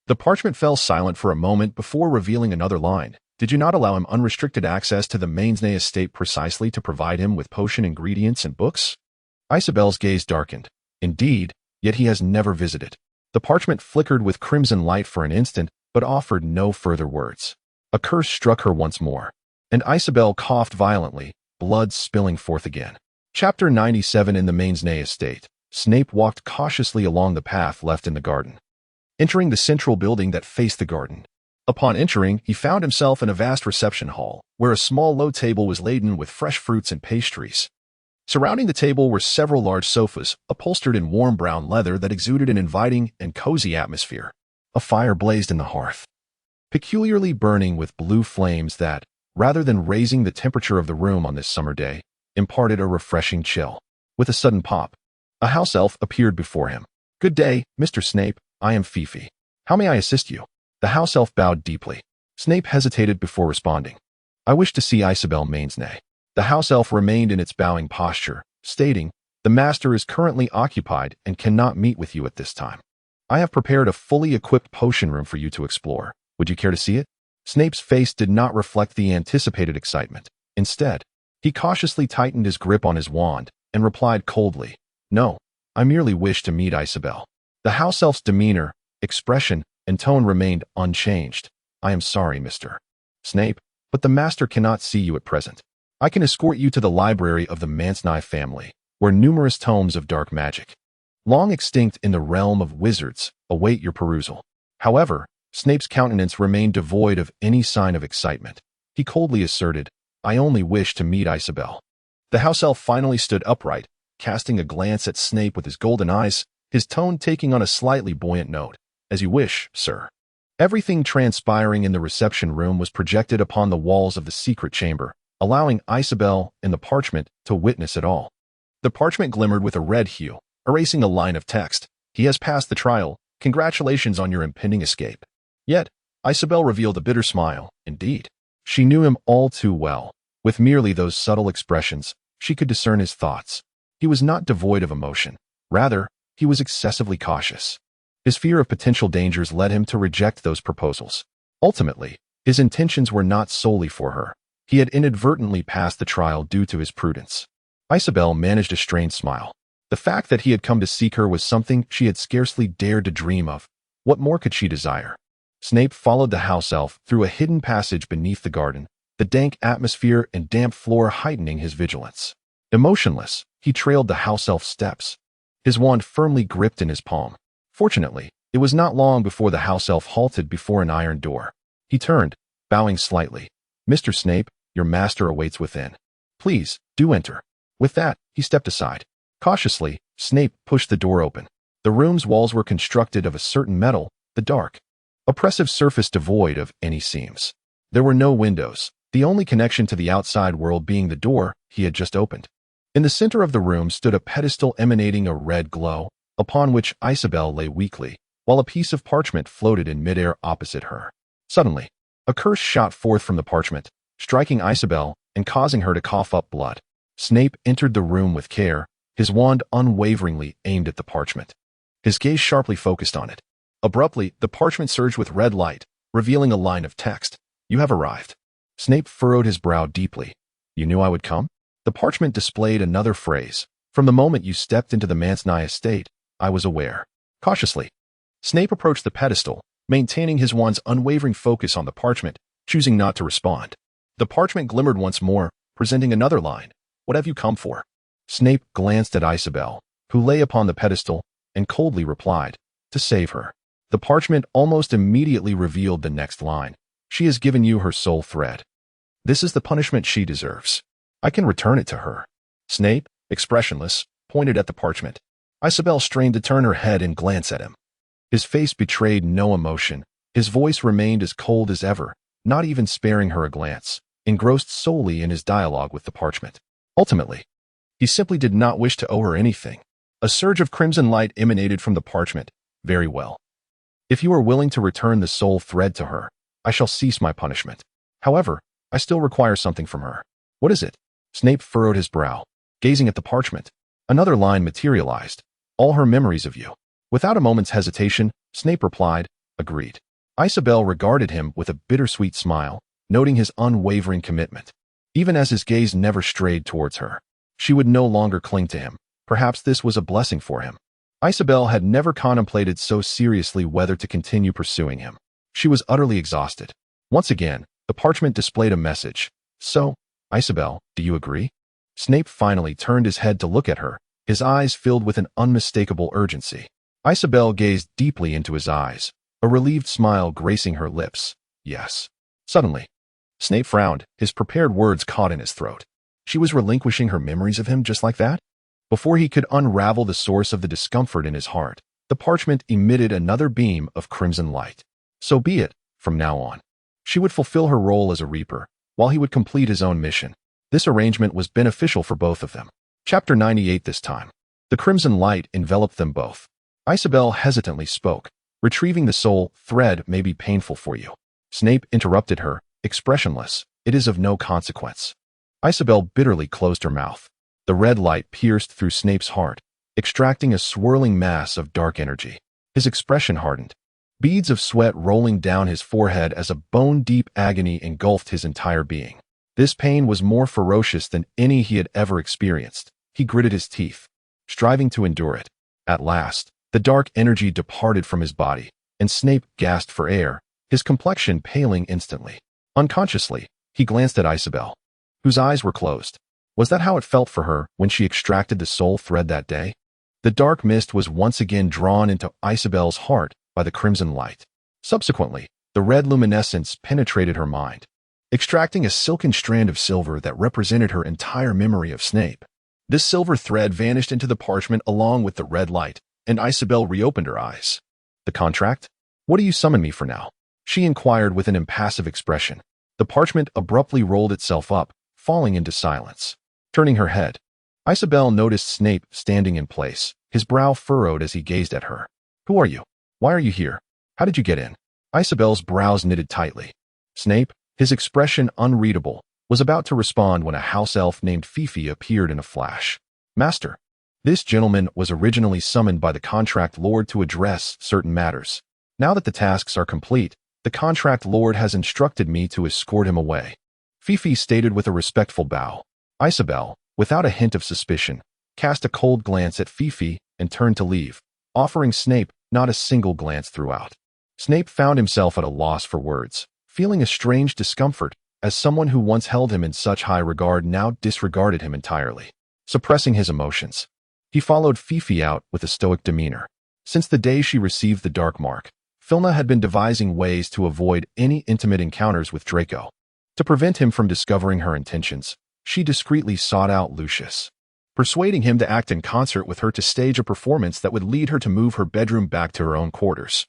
The parchment fell silent for a moment before revealing another line. Did you not allow him unrestricted access to the Mainsnay estate precisely to provide him with potion ingredients and books? Isabel's gaze darkened. Indeed, yet he has never visited. The parchment flickered with crimson light for an instant, but offered no further words. A curse struck her once more, and Isabel coughed violently, blood spilling forth again. Chapter 97. In the Mainsnay estate, Snape walked cautiously along the path left in the garden, entering the central building that faced the garden. Upon entering, he found himself in a vast reception hall, where a small low table was laden with fresh fruits and pastries. Surrounding the table were several large sofas, upholstered in warm brown leather that exuded an inviting and cozy atmosphere. A fire blazed in the hearth, peculiarly burning with blue flames that, rather than raising the temperature of the room on this summer day, imparted a refreshing chill. With a sudden pop, a house elf appeared before him. "Good day, Mr. Snape. I am Fifi. How may I assist you?" The house elf bowed deeply. Snape hesitated before responding. "I wish to see Isabel Mainsnay." The house elf remained in its bowing posture, stating, "The master is currently occupied and cannot meet with you at this time. I have prepared a fully equipped potion room for you to explore. Would you care to see it?" Snape's face did not reflect the anticipated excitement. Instead, he cautiously tightened his grip on his wand and replied coldly, "No, I merely wish to meet Isabel." The house elf's demeanor, expression, and tone remained unchanged. "I am sorry, Mr. Snape, but the master cannot see you at present. I can escort you to the library of the Mainsnay family, where numerous tomes of dark magic, long extinct in the realm of wizards, await your perusal." However, Snape's countenance remained devoid of any sign of excitement. He coldly asserted, "I only wish to meet Isabel." The house elf finally stood upright, casting a glance at Snape with his golden eyes, his tone taking on a slightly buoyant note. "As you wish, sir." Everything transpiring in the reception room was projected upon the walls of the secret chamber, allowing Isabel and the parchment to witness it all. The parchment glimmered with a red hue, erasing a line of text. "He has passed the trial. Congratulations on your impending escape." Yet, Isabel revealed a bitter smile. Indeed, she knew him all too well. With merely those subtle expressions, she could discern his thoughts. He was not devoid of emotion. Rather, he was excessively cautious. His fear of potential dangers led him to reject those proposals. Ultimately, his intentions were not solely for her. He had inadvertently passed the trial due to his prudence. Isabel managed a strained smile. The fact that he had come to seek her was something she had scarcely dared to dream of. What more could she desire? Snape followed the house elf through a hidden passage beneath the garden, the dank atmosphere and damp floor heightening his vigilance. Emotionless, he trailed the house elf's steps, his wand firmly gripped in his palm. Fortunately, it was not long before the house elf halted before an iron door. He turned, bowing slightly. "Mr. Snape, your master awaits within. Please, do enter." With that, he stepped aside. Cautiously, Snape pushed the door open. The room's walls were constructed of a certain metal, the dark, oppressive surface devoid of any seams. There were no windows, the only connection to the outside world being the door he had just opened. In the center of the room stood a pedestal emanating a red glow, upon which Isabel lay weakly, while a piece of parchment floated in midair opposite her. Suddenly, a curse shot forth from the parchment, striking Isabel and causing her to cough up blood. Snape entered the room with care, his wand unwaveringly aimed at the parchment, his gaze sharply focused on it. Abruptly, the parchment surged with red light, revealing a line of text. "You have arrived." Snape furrowed his brow deeply. "You knew I would come?" The parchment displayed another phrase. "From the moment you stepped into the Mainsnay estate, I was aware." Cautiously, Snape approached the pedestal, maintaining his wand's unwavering focus on the parchment, choosing not to respond. The parchment glimmered once more, presenting another line. "What have you come for?" Snape glanced at Isabel, who lay upon the pedestal, and coldly replied, "To save her." The parchment almost immediately revealed the next line. "She has given you her soul thread. This is the punishment she deserves. I can return it to her." Snape, expressionless, pointed at the parchment. Isabel strained to turn her head and glance at him. His face betrayed no emotion. His voice remained as cold as ever, not even sparing her a glance, engrossed solely in his dialogue with the parchment. Ultimately, he simply did not wish to owe her anything. A surge of crimson light emanated from the parchment. "Very well. If you are willing to return the soul thread to her, I shall cease my punishment. However, I still require something from her." "What is it?" Snape furrowed his brow, gazing at the parchment. Another line materialized. "All her memories of you." Without a moment's hesitation, Snape replied, "Agreed." Isabel regarded him with a bittersweet smile, noting his unwavering commitment. Even as his gaze never strayed towards her, she would no longer cling to him. Perhaps this was a blessing for him. Isabel had never contemplated so seriously whether to continue pursuing him. She was utterly exhausted. Once again, the parchment displayed a message. So, Isabel, do you agree? Snape finally turned his head to look at her, his eyes filled with an unmistakable urgency. Isabel gazed deeply into his eyes, a relieved smile gracing her lips. Yes. Suddenly, Snape frowned, his prepared words caught in his throat. She was relinquishing her memories of him just like that? Before he could unravel the source of the discomfort in his heart, the parchment emitted another beam of crimson light. So be it, from now on. She would fulfill her role as a Reaper, while he would complete his own mission. This arrangement was beneficial for both of them. Chapter 98 this time. The crimson light enveloped them both. Isabel hesitantly spoke. Retrieving the soul thread may be painful for you. Snape interrupted her, expressionless. It is of no consequence. Isabel bitterly closed her mouth. The red light pierced through Snape's heart, extracting a swirling mass of dark energy. His expression hardened, beads of sweat rolling down his forehead as a bone-deep agony engulfed his entire being. This pain was more ferocious than any he had ever experienced. He gritted his teeth, striving to endure it. At last, the dark energy departed from his body, and Snape gasped for air, his complexion paling instantly. Unconsciously, he glanced at Isabel, whose eyes were closed. Was that how it felt for her when she extracted the soul thread that day? The dark mist was once again drawn into Isabel's heart by the crimson light. Subsequently, the red luminescence penetrated her mind, extracting a silken strand of silver that represented her entire memory of Snape. This silver thread vanished into the parchment along with the red light, and Isabel reopened her eyes. The contract? What do you summon me for now? She inquired with an impassive expression. The parchment abruptly rolled itself up, falling into silence. Turning her head, Isabel noticed Snape standing in place, his brow furrowed as he gazed at her. Who are you? Why are you here? How did you get in? Isabel's brows knitted tightly. Snape, his expression unreadable, was about to respond when a house elf named Fifi appeared in a flash. Master, this gentleman was originally summoned by the contract lord to address certain matters. Now that the tasks are complete, the contract lord has instructed me to escort him away. Fifi stated with a respectful bow. Isabel, without a hint of suspicion, cast a cold glance at Fifi and turned to leave, offering Snape not a single glance throughout. Snape found himself at a loss for words, feeling a strange discomfort as someone who once held him in such high regard now disregarded him entirely. Suppressing his emotions, he followed Fifi out with a stoic demeanor. Since the day she received the dark mark, Filna had been devising ways to avoid any intimate encounters with Draco. To prevent him from discovering her intentions, she discreetly sought out Lucius, persuading him to act in concert with her to stage a performance that would lead her to move her bedroom back to her own quarters.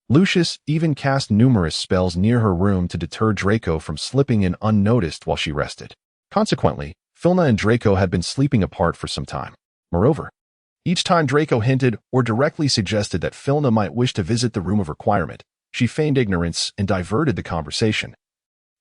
Lucius even cast numerous spells near her room to deter Draco from slipping in unnoticed while she rested. Consequently, Filna and Draco had been sleeping apart for some time. Moreover, each time Draco hinted or directly suggested that Filna might wish to visit the room of requirement, she feigned ignorance and diverted the conversation,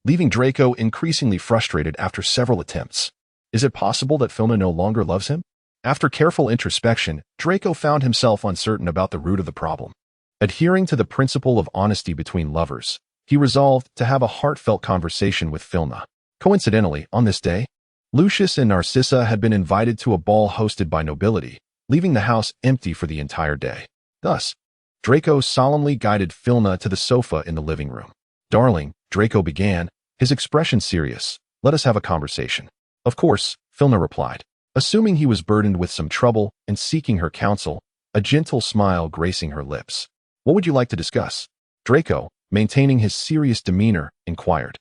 leaving Draco increasingly frustrated after several attempts. Is it possible that Filna no longer loves him? After careful introspection, Draco found himself uncertain about the root of the problem. Adhering to the principle of honesty between lovers, he resolved to have a heartfelt conversation with Filna. Coincidentally, on this day, Lucius and Narcissa had been invited to a ball hosted by nobility, leaving the house empty for the entire day. Thus, Draco solemnly guided Filna to the sofa in the living room. Darling, Draco began, his expression serious. Let us have a conversation. Of course, Filna replied, assuming he was burdened with some trouble and seeking her counsel, a gentle smile gracing her lips. What would you like to discuss? Draco, maintaining his serious demeanor, inquired.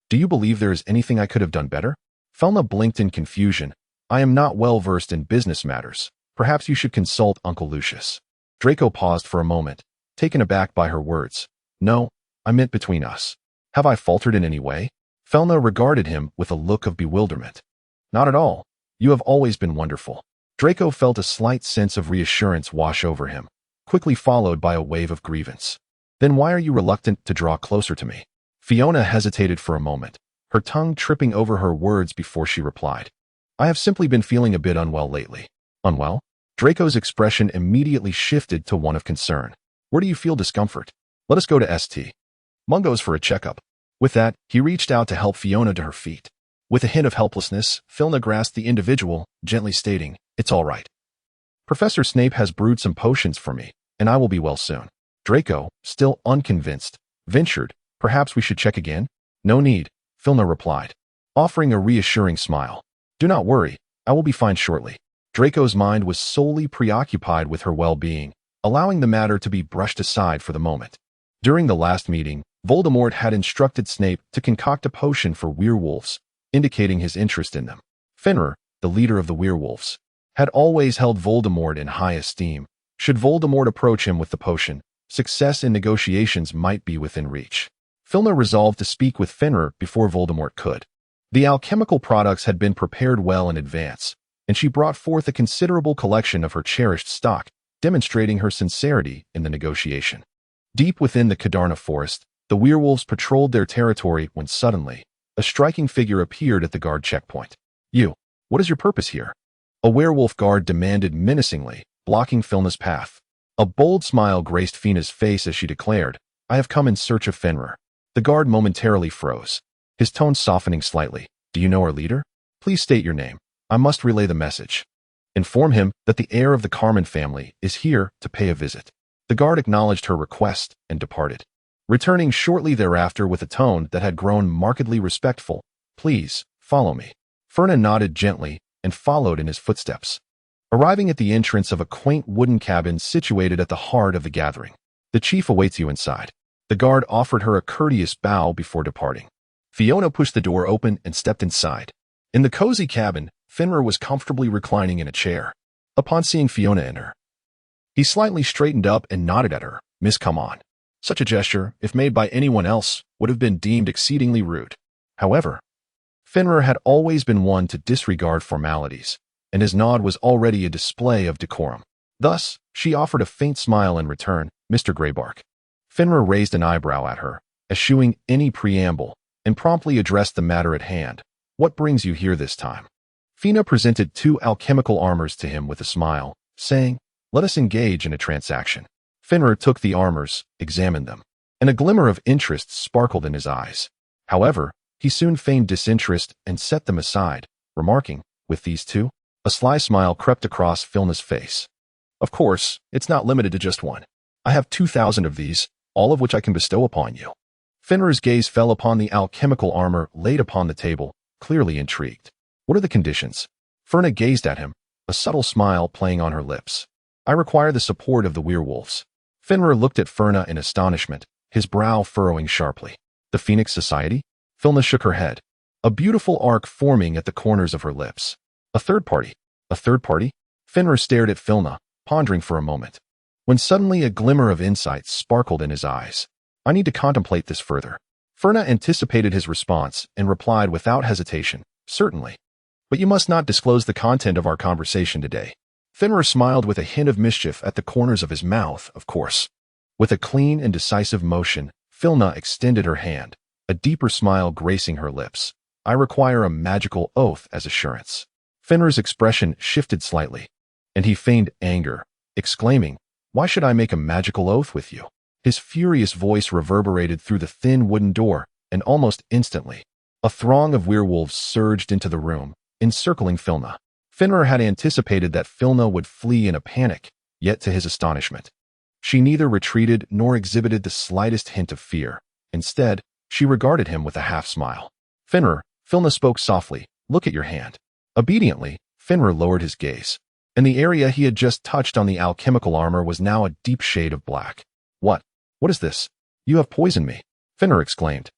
Do you believe there is anything I could have done better? Filna blinked in confusion. I am not well versed in business matters. Perhaps you should consult Uncle Lucius. Draco paused for a moment, taken aback by her words. No, I meant between us. Have I faltered in any way? Filna regarded him with a look of bewilderment. Not at all. You have always been wonderful. Draco felt a slight sense of reassurance wash over him, quickly followed by a wave of grievance. Then why are you reluctant to draw closer to me? Fiona hesitated for a moment, her tongue tripping over her words before she replied. I have simply been feeling a bit unwell lately. Unwell? Draco's expression immediately shifted to one of concern. Where do you feel discomfort? Let us go to St. Mungo's for a checkup. With that, he reached out to help Fiona to her feet. With a hint of helplessness, Filna grasped the individual, gently stating, It's all right. Professor Snape has brewed some potions for me, and I will be well soon. Draco, still unconvinced, ventured, perhaps we should check again? No need, Filna replied, offering a reassuring smile. Do not worry, I will be fine shortly. Draco's mind was solely preoccupied with her well-being, allowing the matter to be brushed aside for the moment. During the last meeting, Voldemort had instructed Snape to concoct a potion for werewolves, indicating his interest in them. Fenrir, the leader of the werewolves, had always held Voldemort in high esteem. Should Voldemort approach him with the potion, success in negotiations might be within reach. Filna resolved to speak with Fenrir before Voldemort could. The alchemical products had been prepared well in advance, and she brought forth a considerable collection of her cherished stock, demonstrating her sincerity in the negotiation. Deep within the Cadarna forest, the werewolves patrolled their territory when suddenly, a striking figure appeared at the guard checkpoint. You, what is your purpose here? A werewolf guard demanded menacingly, blocking Filna's path. A bold smile graced Fina's face as she declared, I have come in search of Fenrir. The guard momentarily froze, his tone softening slightly. Do you know our leader? Please state your name. I must relay the message. Inform him that the heir of the Carmen family is here to pay a visit. The guard acknowledged her request and departed, returning shortly thereafter with a tone that had grown markedly respectful. Please, follow me. Ferna nodded gently and followed in his footsteps, arriving at the entrance of a quaint wooden cabin situated at the heart of the gathering. The chief awaits you inside. The guard offered her a courteous bow before departing. Fiona pushed the door open and stepped inside. In the cozy cabin, Fenrir was comfortably reclining in a chair. Upon seeing Fiona enter, he slightly straightened up and nodded at her. Miss, come on. Such a gesture, if made by anyone else, would have been deemed exceedingly rude. However, Fenrir had always been one to disregard formalities, and his nod was already a display of decorum. Thus, she offered a faint smile in return. Mr. Greybark. Fenrir raised an eyebrow at her, eschewing any preamble, and promptly addressed the matter at hand. What brings you here this time? Fina presented 2 alchemical armors to him with a smile, saying, let us engage in a transaction. Fenrir took the armors, examined them, and a glimmer of interest sparkled in his eyes. However, he soon feigned disinterest and set them aside, remarking, with these 2? A sly smile crept across Filna's face. Of course, it's not limited to just one. I have 2,000 of these, all of which I can bestow upon you. Fenrir's gaze fell upon the alchemical armor laid upon the table, clearly intrigued. What are the conditions? Ferna gazed at him, a subtle smile playing on her lips. I require the support of the werewolves. Fenrir looked at Ferna in astonishment, his brow furrowing sharply. The Phoenix Society? Filna shook her head, a beautiful arc forming at the corners of her lips. A third party? A third party? Fenrir stared at Filna, pondering for a moment, when suddenly a glimmer of insight sparkled in his eyes. I need to contemplate this further. Ferna anticipated his response and replied without hesitation, certainly. But you must not disclose the content of our conversation today. Fenrir smiled with a hint of mischief at the corners of his mouth, of course. With a clean and decisive motion, Filna extended her hand, a deeper smile gracing her lips. I require a magical oath as assurance. Fenrir's expression shifted slightly, and he feigned anger, exclaiming, why should I make a magical oath with you? His furious voice reverberated through the thin wooden door, and almost instantly, a throng of werewolves surged into the room, encircling Filna. Fenrir had anticipated that Filna would flee in a panic, yet to his astonishment, she neither retreated nor exhibited the slightest hint of fear. Instead, she regarded him with a half-smile. Fenrir, Filna spoke softly, look at your hand. Obediently, Fenrir lowered his gaze, and the area he had just touched on the alchemical armor was now a deep shade of black. What? What is this? You have poisoned me, Fenrir exclaimed,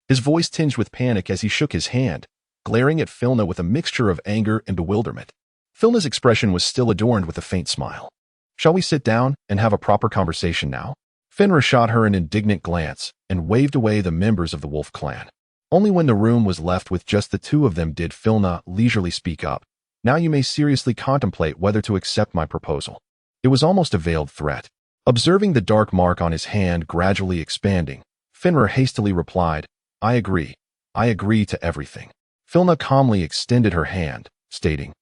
his voice tinged with panic as he shook his hand, glaring at Filna with a mixture of anger and bewilderment. Filna's expression was still adorned with a faint smile. Shall we sit down and have a proper conversation now? Fenrir shot her an indignant glance and waved away the members of the wolf clan. Only when the room was left with just the 2 of them did Filna leisurely speak up. Now you may seriously contemplate whether to accept my proposal. It was almost a veiled threat. Observing the dark mark on his hand gradually expanding, Fenrir hastily replied, I agree. I agree to everything. Filna calmly extended her hand, stating,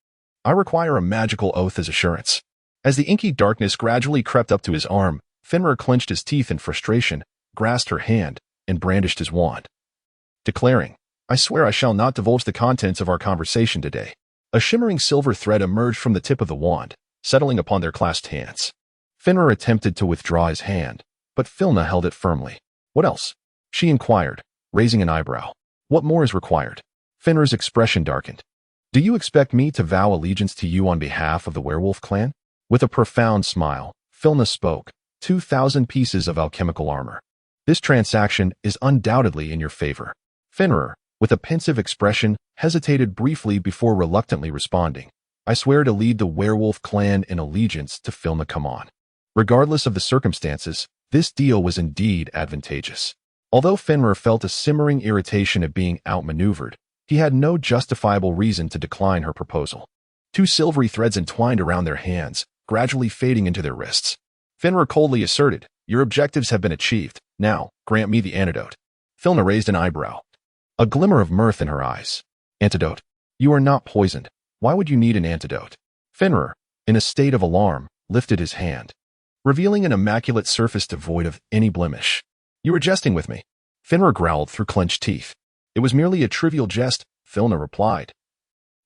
I require a magical oath as assurance. As the inky darkness gradually crept up to his arm, Fenrir clenched his teeth in frustration, grasped her hand, and brandished his wand, declaring, I swear I shall not divulge the contents of our conversation today. A shimmering silver thread emerged from the tip of the wand, settling upon their clasped hands. Fenrir attempted to withdraw his hand, but Filna held it firmly. "What else?" she inquired, raising an eyebrow. "What more is required?" Fenrir's expression darkened. "Do you expect me to vow allegiance to you on behalf of the werewolf clan?" With a profound smile, Filna spoke. 2,000 pieces of alchemical armor. This transaction is undoubtedly in your favor. Fenrir, with a pensive expression, hesitated briefly before reluctantly responding. "I swear to lead the werewolf clan in allegiance to Filna Come On." Regardless of the circumstances, this deal was indeed advantageous. Although Fenrir felt a simmering irritation at being outmaneuvered, he had no justifiable reason to decline her proposal. Two silvery threads entwined around their hands, gradually fading into their wrists. Fenrir coldly asserted, "Your objectives have been achieved. Now, grant me the antidote." Filna raised an eyebrow, a glimmer of mirth in her eyes. "Antidote? You are not poisoned. Why would you need an antidote?" Fenrir, in a state of alarm, lifted his hand, revealing an immaculate surface devoid of any blemish. "You are jesting with me." Fenrir growled through clenched teeth. "It was merely a trivial jest," Filna replied,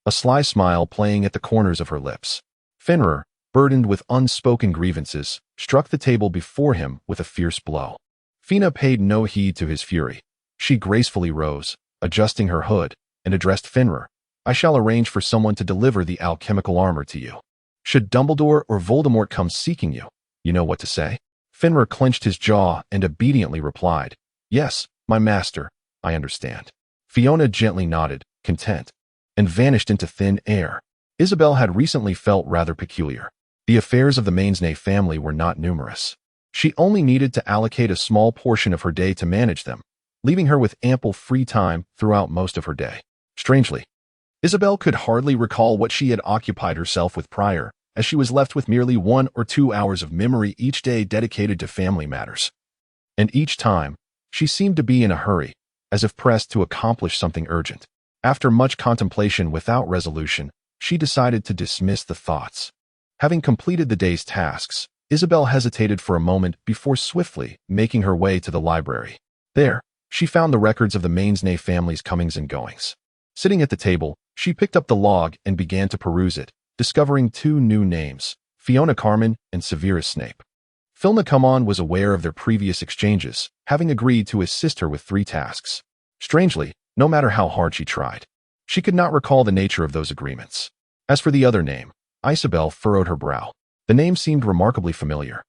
a sly smile playing at the corners of her lips. Fenrir, burdened with unspoken grievances, struck the table before him with a fierce blow. Fina paid no heed to his fury. She gracefully rose, adjusting her hood, and addressed Fenrir. "I shall arrange for someone to deliver the alchemical armor to you. Should Dumbledore or Voldemort come seeking you, you know what to say." Fenrir clenched his jaw and obediently replied, "Yes, my master, I understand." Fiona gently nodded, content, and vanished into thin air. Isabel had recently felt rather peculiar. The affairs of the Mainsney family were not numerous. She only needed to allocate a small portion of her day to manage them, leaving her with ample free time throughout most of her day. Strangely, Isabel could hardly recall what she had occupied herself with prior, as she was left with merely 1 or 2 hours of memory each day dedicated to family matters. And each time, she seemed to be in a hurry, as if pressed to accomplish something urgent. After much contemplation without resolution, she decided to dismiss the thoughts. Having completed the day's tasks, Isabel hesitated for a moment before swiftly making her way to the library. There, she found the records of the Mainsney family's comings and goings. Sitting at the table, she picked up the log and began to peruse it, discovering 2 new names, Fiona Carmen and Severus Snape. Filna Come On was aware of their previous exchanges, having agreed to assist her with 3 tasks. Strangely, no matter how hard she tried, she could not recall the nature of those agreements. As for the other name, Isabel furrowed her brow. The name seemed remarkably familiar,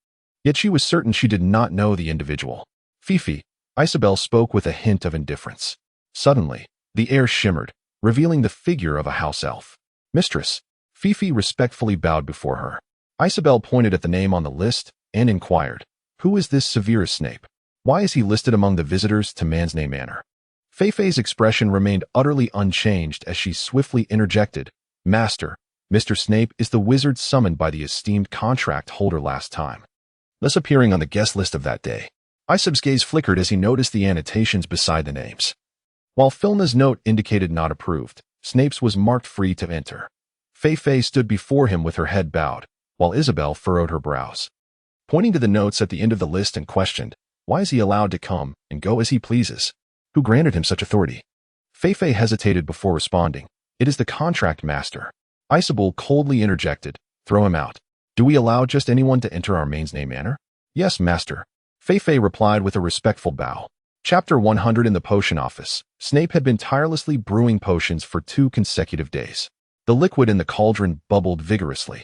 yet she was certain she did not know the individual. "Fifi," Isabel spoke with a hint of indifference. Suddenly, the air shimmered, revealing the figure of a house elf. "Mistress." Fifi respectfully bowed before her. Isabel pointed at the name on the list and inquired, "Who is this Severus Snape? Why is he listed among the visitors to Mainsney Manor?" Feifei's expression remained utterly unchanged as she swiftly interjected, "Master, Mr. Snape is the wizard summoned by the esteemed contract holder last time, thus appearing on the guest list of that day." Isab's gaze flickered as he noticed the annotations beside the names. While Filna's note indicated not approved, Snape's was marked free to enter. Feifei stood before him with her head bowed, while Isabel furrowed her brows, pointing to the notes at the end of the list and questioned, "Why is he allowed to come and go as he pleases? Who granted him such authority?" Feifei hesitated before responding, "It is the contract master." Isabel coldly interjected, "Throw him out. Do we allow just anyone to enter our Mainsney Manor?" "Yes, master," Feifei replied with a respectful bow. Chapter 100. In the potion office, Snape had been tirelessly brewing potions for 2 consecutive days. The liquid in the cauldron bubbled vigorously,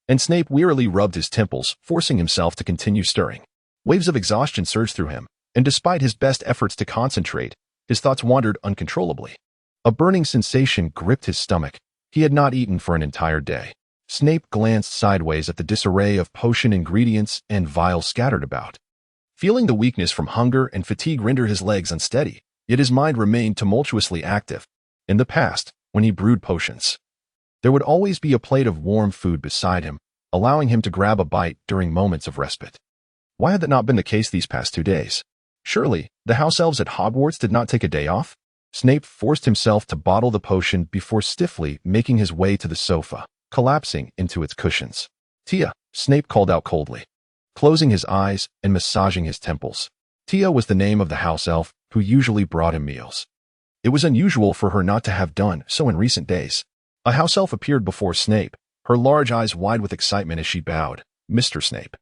and Snape wearily rubbed his temples, forcing himself to continue stirring. Waves of exhaustion surged through him, and despite his best efforts to concentrate, his thoughts wandered uncontrollably. A burning sensation gripped his stomach. He had not eaten for an entire day. Snape glanced sideways at the disarray of potion ingredients and vials scattered about. Feeling the weakness from hunger and fatigue render his legs unsteady, yet his mind remained tumultuously active. In the past, when he brewed potions, there would always be a plate of warm food beside him, allowing him to grab a bite during moments of respite. Why had that not been the case these past 2 days? Surely, the house elves at Hogwarts did not take a day off? Snape forced himself to bottle the potion before stiffly making his way to the sofa, collapsing into its cushions. "Tia," Snape called out coldly, closing his eyes and massaging his temples. Tia was the name of the house elf who usually brought him meals. It was unusual for her not to have done so in recent days. A house elf appeared before Snape, her large eyes wide with excitement as she bowed. "Mr. Snape.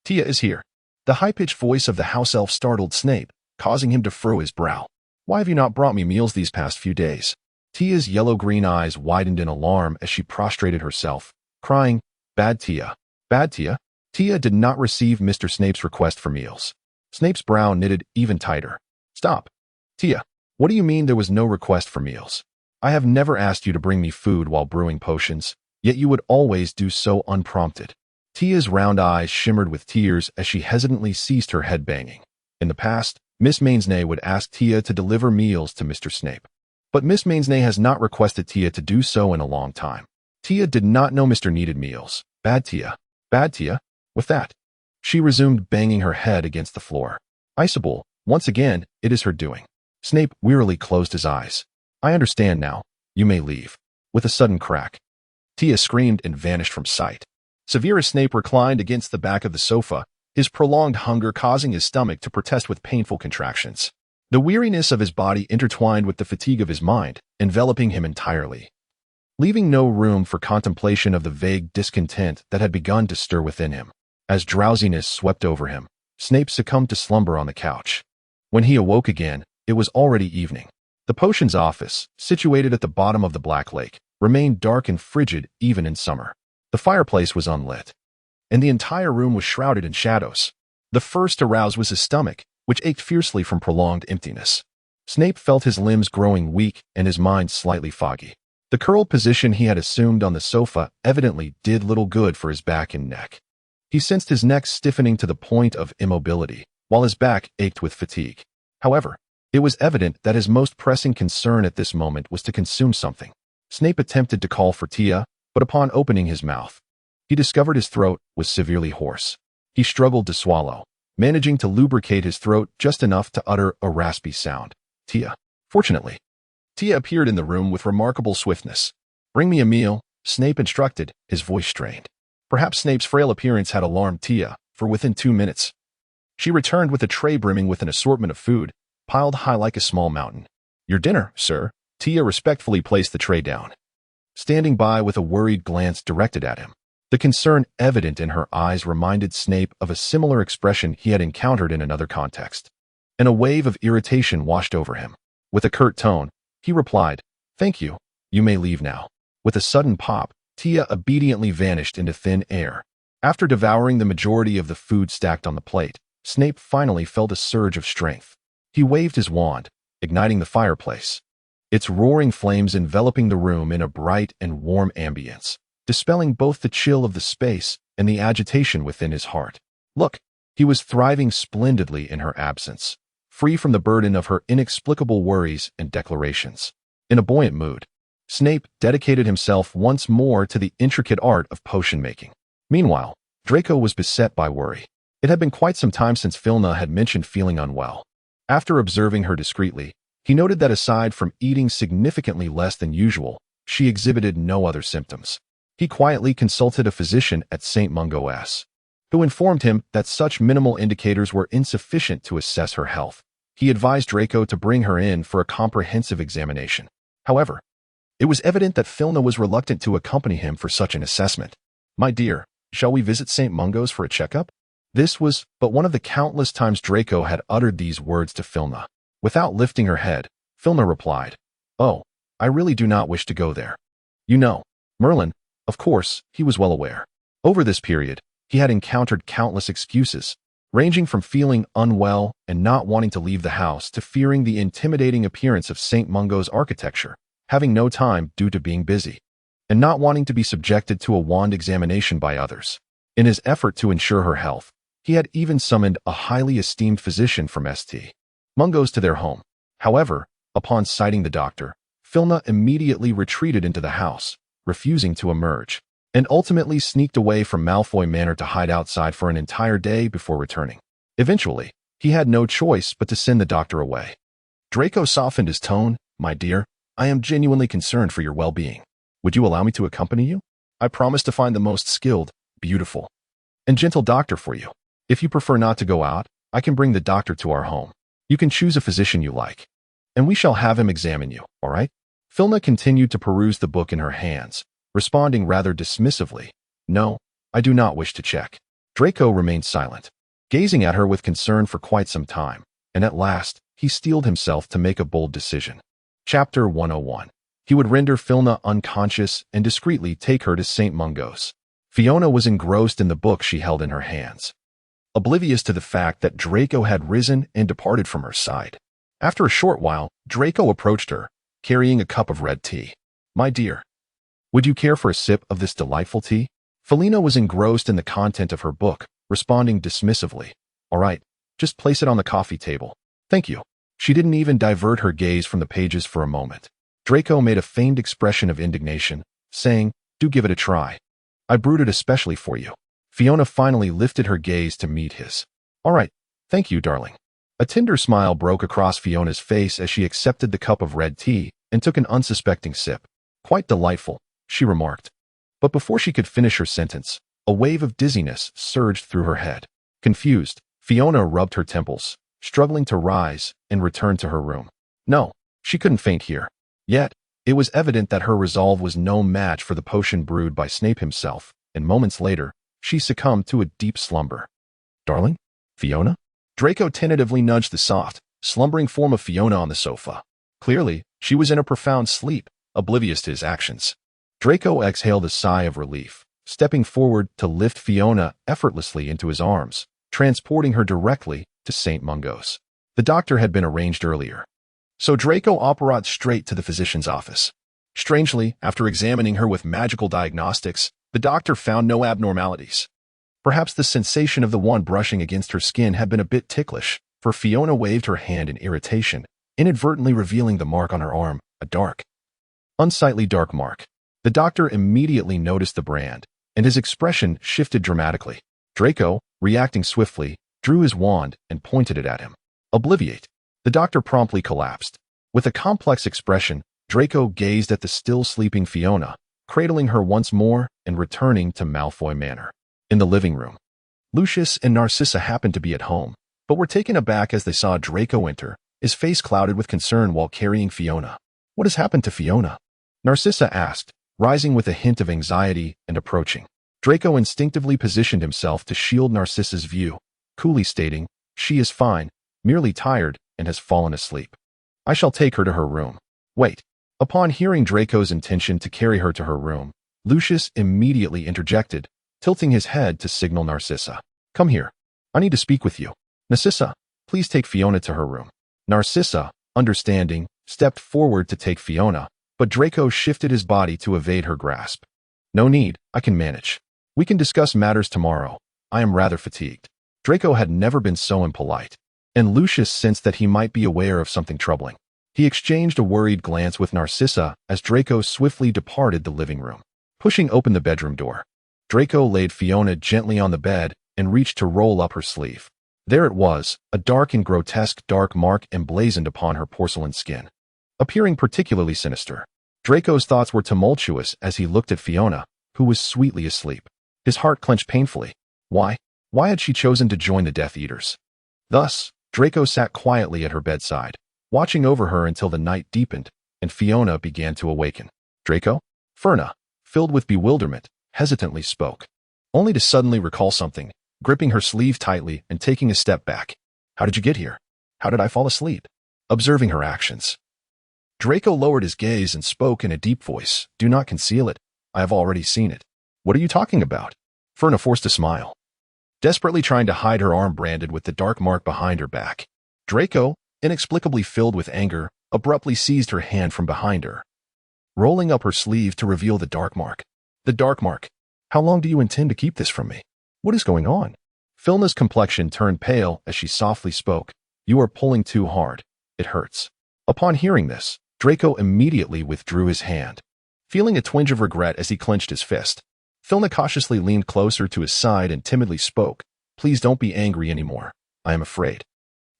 Tia is here." The high-pitched voice of the house elf startled Snape, causing him to furrow his brow. "Why have you not brought me meals these past few days?" Tia's yellow-green eyes widened in alarm as she prostrated herself, crying, "Bad Tia. Bad Tia." Tia did not receive Mr. Snape's request for meals. Snape's brow knitted even tighter. "Stop. Tia, what do you mean there was no request for meals? I have never asked you to bring me food while brewing potions, yet you would always do so unprompted." Tia's round eyes shimmered with tears as she hesitantly ceased her head banging. In the past, Miss Mainsnay would ask Tia to deliver meals to Mr. Snape. But Miss Mainsnay has not requested Tia to do so in a long time. Tia did not know Mr. needed meals. Bad Tia. Bad Tia. With that, she resumed banging her head against the floor. Isabel, once again, it is her doing. Snape wearily closed his eyes. "I understand now. You may leave." With a sudden crack, Tia screamed and vanished from sight. Severus Snape reclined against the back of the sofa, his prolonged hunger causing his stomach to protest with painful contractions. The weariness of his body intertwined with the fatigue of his mind, enveloping him entirely, leaving no room for contemplation of the vague discontent that had begun to stir within him. As drowsiness swept over him, Snape succumbed to slumber on the couch. When he awoke again, it was already evening. The potions office, situated at the bottom of the Black Lake, remained dark and frigid even in summer. The fireplace was unlit, and the entire room was shrouded in shadows. The first to rouse was his stomach, which ached fiercely from prolonged emptiness. Snape felt his limbs growing weak and his mind slightly foggy. The curled position he had assumed on the sofa evidently did little good for his back and neck. He sensed his neck stiffening to the point of immobility, while his back ached with fatigue. However, it was evident that his most pressing concern at this moment was to consume something. Snape attempted to call for Tia, but upon opening his mouth, he discovered his throat was severely hoarse. He struggled to swallow, managing to lubricate his throat just enough to utter a raspy sound. "Tia." Fortunately, Tia appeared in the room with remarkable swiftness. "Bring me a meal," Snape instructed, his voice strained. Perhaps Snape's frail appearance had alarmed Tia, for within 2 minutes, she returned with a tray brimming with an assortment of food, piled high like a small mountain. "Your dinner, sir." Tia respectfully placed the tray down, standing by with a worried glance directed at him. The concern evident in her eyes reminded Snape of a similar expression he had encountered in another context, and a wave of irritation washed over him. With a curt tone, he replied, "Thank you. You may leave now." With a sudden pop, Tia obediently vanished into thin air. After devouring the majority of the food stacked on the plate, Snape finally felt a surge of strength. He waved his wand, igniting the fireplace, its roaring flames enveloping the room in a bright and warm ambience, dispelling both the chill of the space and the agitation within his heart. Look, he was thriving splendidly in her absence, free from the burden of her inexplicable worries and declarations. In a buoyant mood, Snape dedicated himself once more to the intricate art of potion making. Meanwhile, Draco was beset by worry. It had been quite some time since Filna had mentioned feeling unwell. After observing her discreetly, he noted that aside from eating significantly less than usual, she exhibited no other symptoms. He quietly consulted a physician at St. Mungo's, who informed him that such minimal indicators were insufficient to assess her health. He advised Draco to bring her in for a comprehensive examination. However, it was evident that Filna was reluctant to accompany him for such an assessment. "My dear, shall we visit St. Mungo's for a checkup?" This was but one of the countless times Draco had uttered these words to Filna. Without lifting her head, Filna replied, "Oh, I really do not wish to go there. You know, Merlin." Of course, he was well aware. Over this period, he had encountered countless excuses, ranging from feeling unwell and not wanting to leave the house to fearing the intimidating appearance of St. Mungo's architecture, having no time due to being busy, and not wanting to be subjected to a wand examination by others. In his effort to ensure her health, he had even summoned a highly esteemed physician from St. Mungo's to their home. However, upon sighting the doctor, Filna immediately retreated into the house, refusing to emerge, and ultimately sneaked away from Malfoy Manor to hide outside for an entire day before returning. Eventually, he had no choice but to send the doctor away. Draco softened his tone. "My dear, I am genuinely concerned for your well-being. Would you allow me to accompany you? I promise to find the most skilled, beautiful, and gentle doctor for you. If you prefer not to go out, I can bring the doctor to our home. You can choose a physician you like, and we shall have him examine you, all right?" Filna continued to peruse the book in her hands, responding rather dismissively, "No, I do not wish to check." Draco remained silent, gazing at her with concern for quite some time, and at last, he steeled himself to make a bold decision. Chapter 101. He would render Filna unconscious and discreetly take her to St. Mungo's. Fiona was engrossed in the book she held in her hands, oblivious to the fact that Draco had risen and departed from her side. After a short while, Draco approached her, carrying a cup of red tea. "My dear, would you care for a sip of this delightful tea?" Felina was engrossed in the content of her book, responding dismissively, "All right, just place it on the coffee table. Thank you." She didn't even divert her gaze from the pages for a moment. Draco made a feigned expression of indignation, saying, "Do give it a try. I brewed it especially for you." Fiona finally lifted her gaze to meet his. "All right, thank you, darling." A tender smile broke across Fiona's face as she accepted the cup of red tea and took an unsuspecting sip. "Quite delightful," she remarked. But before she could finish her sentence, a wave of dizziness surged through her head. Confused, Fiona rubbed her temples, struggling to rise and return to her room. No, she couldn't faint here. Yet, it was evident that her resolve was no match for the potion brewed by Snape himself, and moments later, she succumbed to a deep slumber. "Darling? Fiona?" Draco tentatively nudged the soft, slumbering form of Fiona on the sofa. Clearly, she was in a profound sleep, oblivious to his actions. Draco exhaled a sigh of relief, stepping forward to lift Fiona effortlessly into his arms, transporting her directly to St. Mungo's. The doctor had been arranged earlier, so Draco operated straight to the physician's office. Strangely, after examining her with magical diagnostics, the doctor found no abnormalities. Perhaps the sensation of the wand brushing against her skin had been a bit ticklish, for Fiona waved her hand in irritation, inadvertently revealing the mark on her arm, a dark, unsightly dark mark. The doctor immediately noticed the brand, and his expression shifted dramatically. Draco, reacting swiftly, drew his wand and pointed it at him. "Obliviate." The doctor promptly collapsed. With a complex expression, Draco gazed at the still sleeping Fiona, cradling her once more and returning to Malfoy Manor. In the living room, Lucius and Narcissa happened to be at home, but were taken aback as they saw Draco enter, his face clouded with concern while carrying Fiona. "What has happened to Fiona?" Narcissa asked, rising with a hint of anxiety and approaching. Draco instinctively positioned himself to shield Narcissa's view, coolly stating, "She is fine, merely tired, and has fallen asleep. I shall take her to her room." "Wait." Upon hearing Draco's intention to carry her to her room, Lucius immediately interjected, tilting his head to signal Narcissa. "Come here. I need to speak with you. Narcissa, please take Fiona to her room." Narcissa, understanding, stepped forward to take Fiona, but Draco shifted his body to evade her grasp. "No need, I can manage. We can discuss matters tomorrow. I am rather fatigued." Draco had never been so impolite, and Lucius sensed that he might be aware of something troubling. He exchanged a worried glance with Narcissa as Draco swiftly departed the living room. Pushing open the bedroom door, Draco laid Fiona gently on the bed and reached to roll up her sleeve. There it was, a dark and grotesque dark mark emblazoned upon her porcelain skin, appearing particularly sinister. Draco's thoughts were tumultuous as he looked at Fiona, who was sweetly asleep. His heart clenched painfully. Why had she chosen to join the Death Eaters? Thus, Draco sat quietly at her bedside, watching over her until the night deepened and Fiona began to awaken. "Draco?" Ferna, filled with bewilderment, hesitantly spoke, only to suddenly recall something, gripping her sleeve tightly and taking a step back. "How did you get here? How did I fall asleep?" Observing her actions, Draco lowered his gaze and spoke in a deep voice. "Do not conceal it. I have already seen it." "What are you talking about?" Ferna forced a smile, desperately trying to hide her arm branded with the dark mark behind her back. Draco, inexplicably filled with anger, abruptly seized her hand from behind her, rolling up her sleeve to reveal the dark mark. "The dark mark. How long do you intend to keep this from me? What is going on?" Filna's complexion turned pale as she softly spoke. "You are pulling too hard. It hurts." Upon hearing this, Draco immediately withdrew his hand, feeling a twinge of regret as he clenched his fist. Filna cautiously leaned closer to his side and timidly spoke, "Please don't be angry anymore. I am afraid."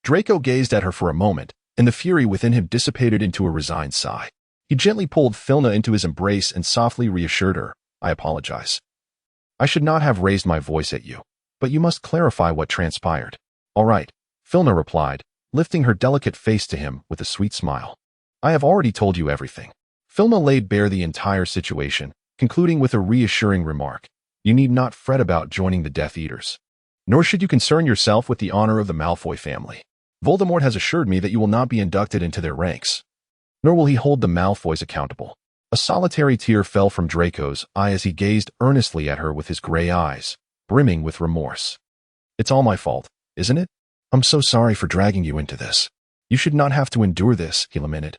Draco gazed at her for a moment, and the fury within him dissipated into a resigned sigh. He gently pulled Filna into his embrace and softly reassured her, "I apologize. I should not have raised my voice at you, but you must clarify what transpired." "All right," Filna replied, lifting her delicate face to him with a sweet smile. "I have already told you everything." Filna laid bare the entire situation, concluding with a reassuring remark. You need not fret about joining the Death Eaters. Nor should you concern yourself with the honor of the Malfoy family. Voldemort has assured me that you will not be inducted into their ranks, nor will he hold the Malfoys accountable. A solitary tear fell from Draco's eye as he gazed earnestly at her with his gray eyes, brimming with remorse. It's all my fault, isn't it? I'm so sorry for dragging you into this. You should not have to endure this, he lamented,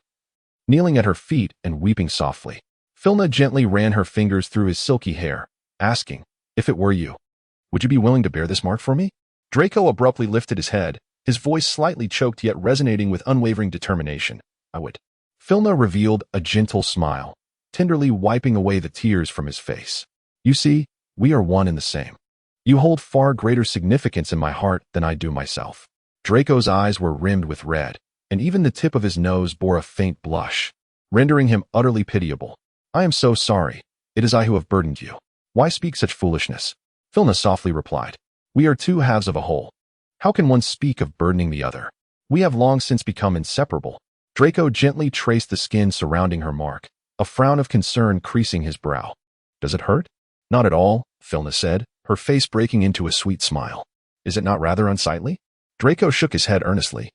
kneeling at her feet and weeping softly. Filna gently ran her fingers through his silky hair, asking, if it were you, would you be willing to bear this mark for me? Draco abruptly lifted his head, his voice slightly choked yet resonating with unwavering determination. I would. Filna revealed a gentle smile, tenderly wiping away the tears from his face. You see, we are one and the same. You hold far greater significance in my heart than I do myself. Draco's eyes were rimmed with red, and even the tip of his nose bore a faint blush, rendering him utterly pitiable. I am so sorry. It is I who have burdened you. Why speak such foolishness? Filna softly replied. We are two halves of a whole. How can one speak of burdening the other? We have long since become inseparable. Draco gently traced the skin surrounding her mark, a frown of concern creasing his brow. Does it hurt? Not at all, Filna said, her face breaking into a sweet smile. Is it not rather unsightly? Draco shook his head earnestly.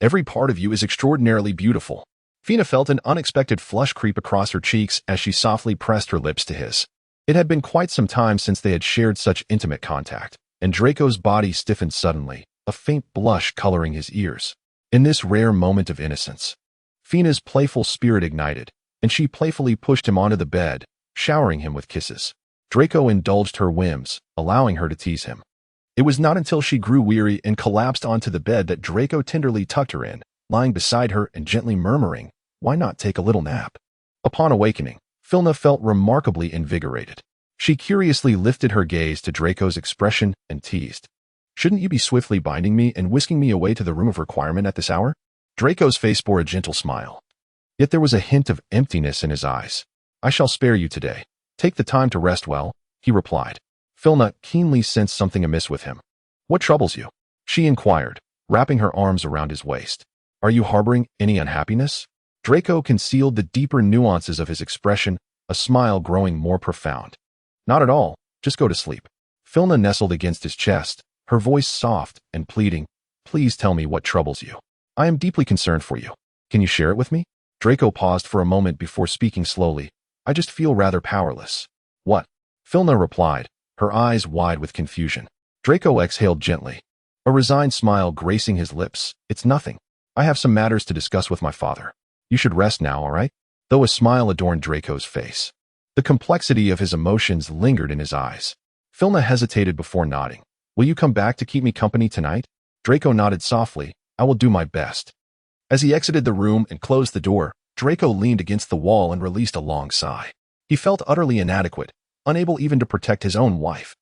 Every part of you is extraordinarily beautiful. Fina felt an unexpected flush creep across her cheeks as she softly pressed her lips to his. It had been quite some time since they had shared such intimate contact, and Draco's body stiffened suddenly, a faint blush coloring his ears. In this rare moment of innocence, Fina's playful spirit ignited, and she playfully pushed him onto the bed, showering him with kisses. Draco indulged her whims, allowing her to tease him. It was not until she grew weary and collapsed onto the bed that Draco tenderly tucked her in, lying beside her and gently murmuring, why not take a little nap? Upon awakening, Filna felt remarkably invigorated. She curiously lifted her gaze to Draco's expression and teased. Shouldn't you be swiftly binding me and whisking me away to the room of requirement at this hour? Draco's face bore a gentle smile. Yet there was a hint of emptiness in his eyes. I shall spare you today. Take the time to rest well, he replied. Filna keenly sensed something amiss with him. What troubles you? She inquired, wrapping her arms around his waist. Are you harboring any unhappiness? Draco concealed the deeper nuances of his expression, a smile growing more profound. Not at all, just go to sleep. Filna nestled against his chest, her voice soft and pleading. Please tell me what troubles you. I am deeply concerned for you. Can you share it with me? Draco paused for a moment before speaking slowly. I just feel rather powerless. What? Filna replied, her eyes wide with confusion. Draco exhaled gently, a resigned smile gracing his lips. It's nothing. I have some matters to discuss with my father. You should rest now, all right? Though a smile adorned Draco's face, the complexity of his emotions lingered in his eyes. Filna hesitated before nodding. Will you come back to keep me company tonight? Draco nodded softly. I will do my best. As he exited the room and closed the door, Draco leaned against the wall and released a long sigh. He felt utterly inadequate, unable even to protect his own wife.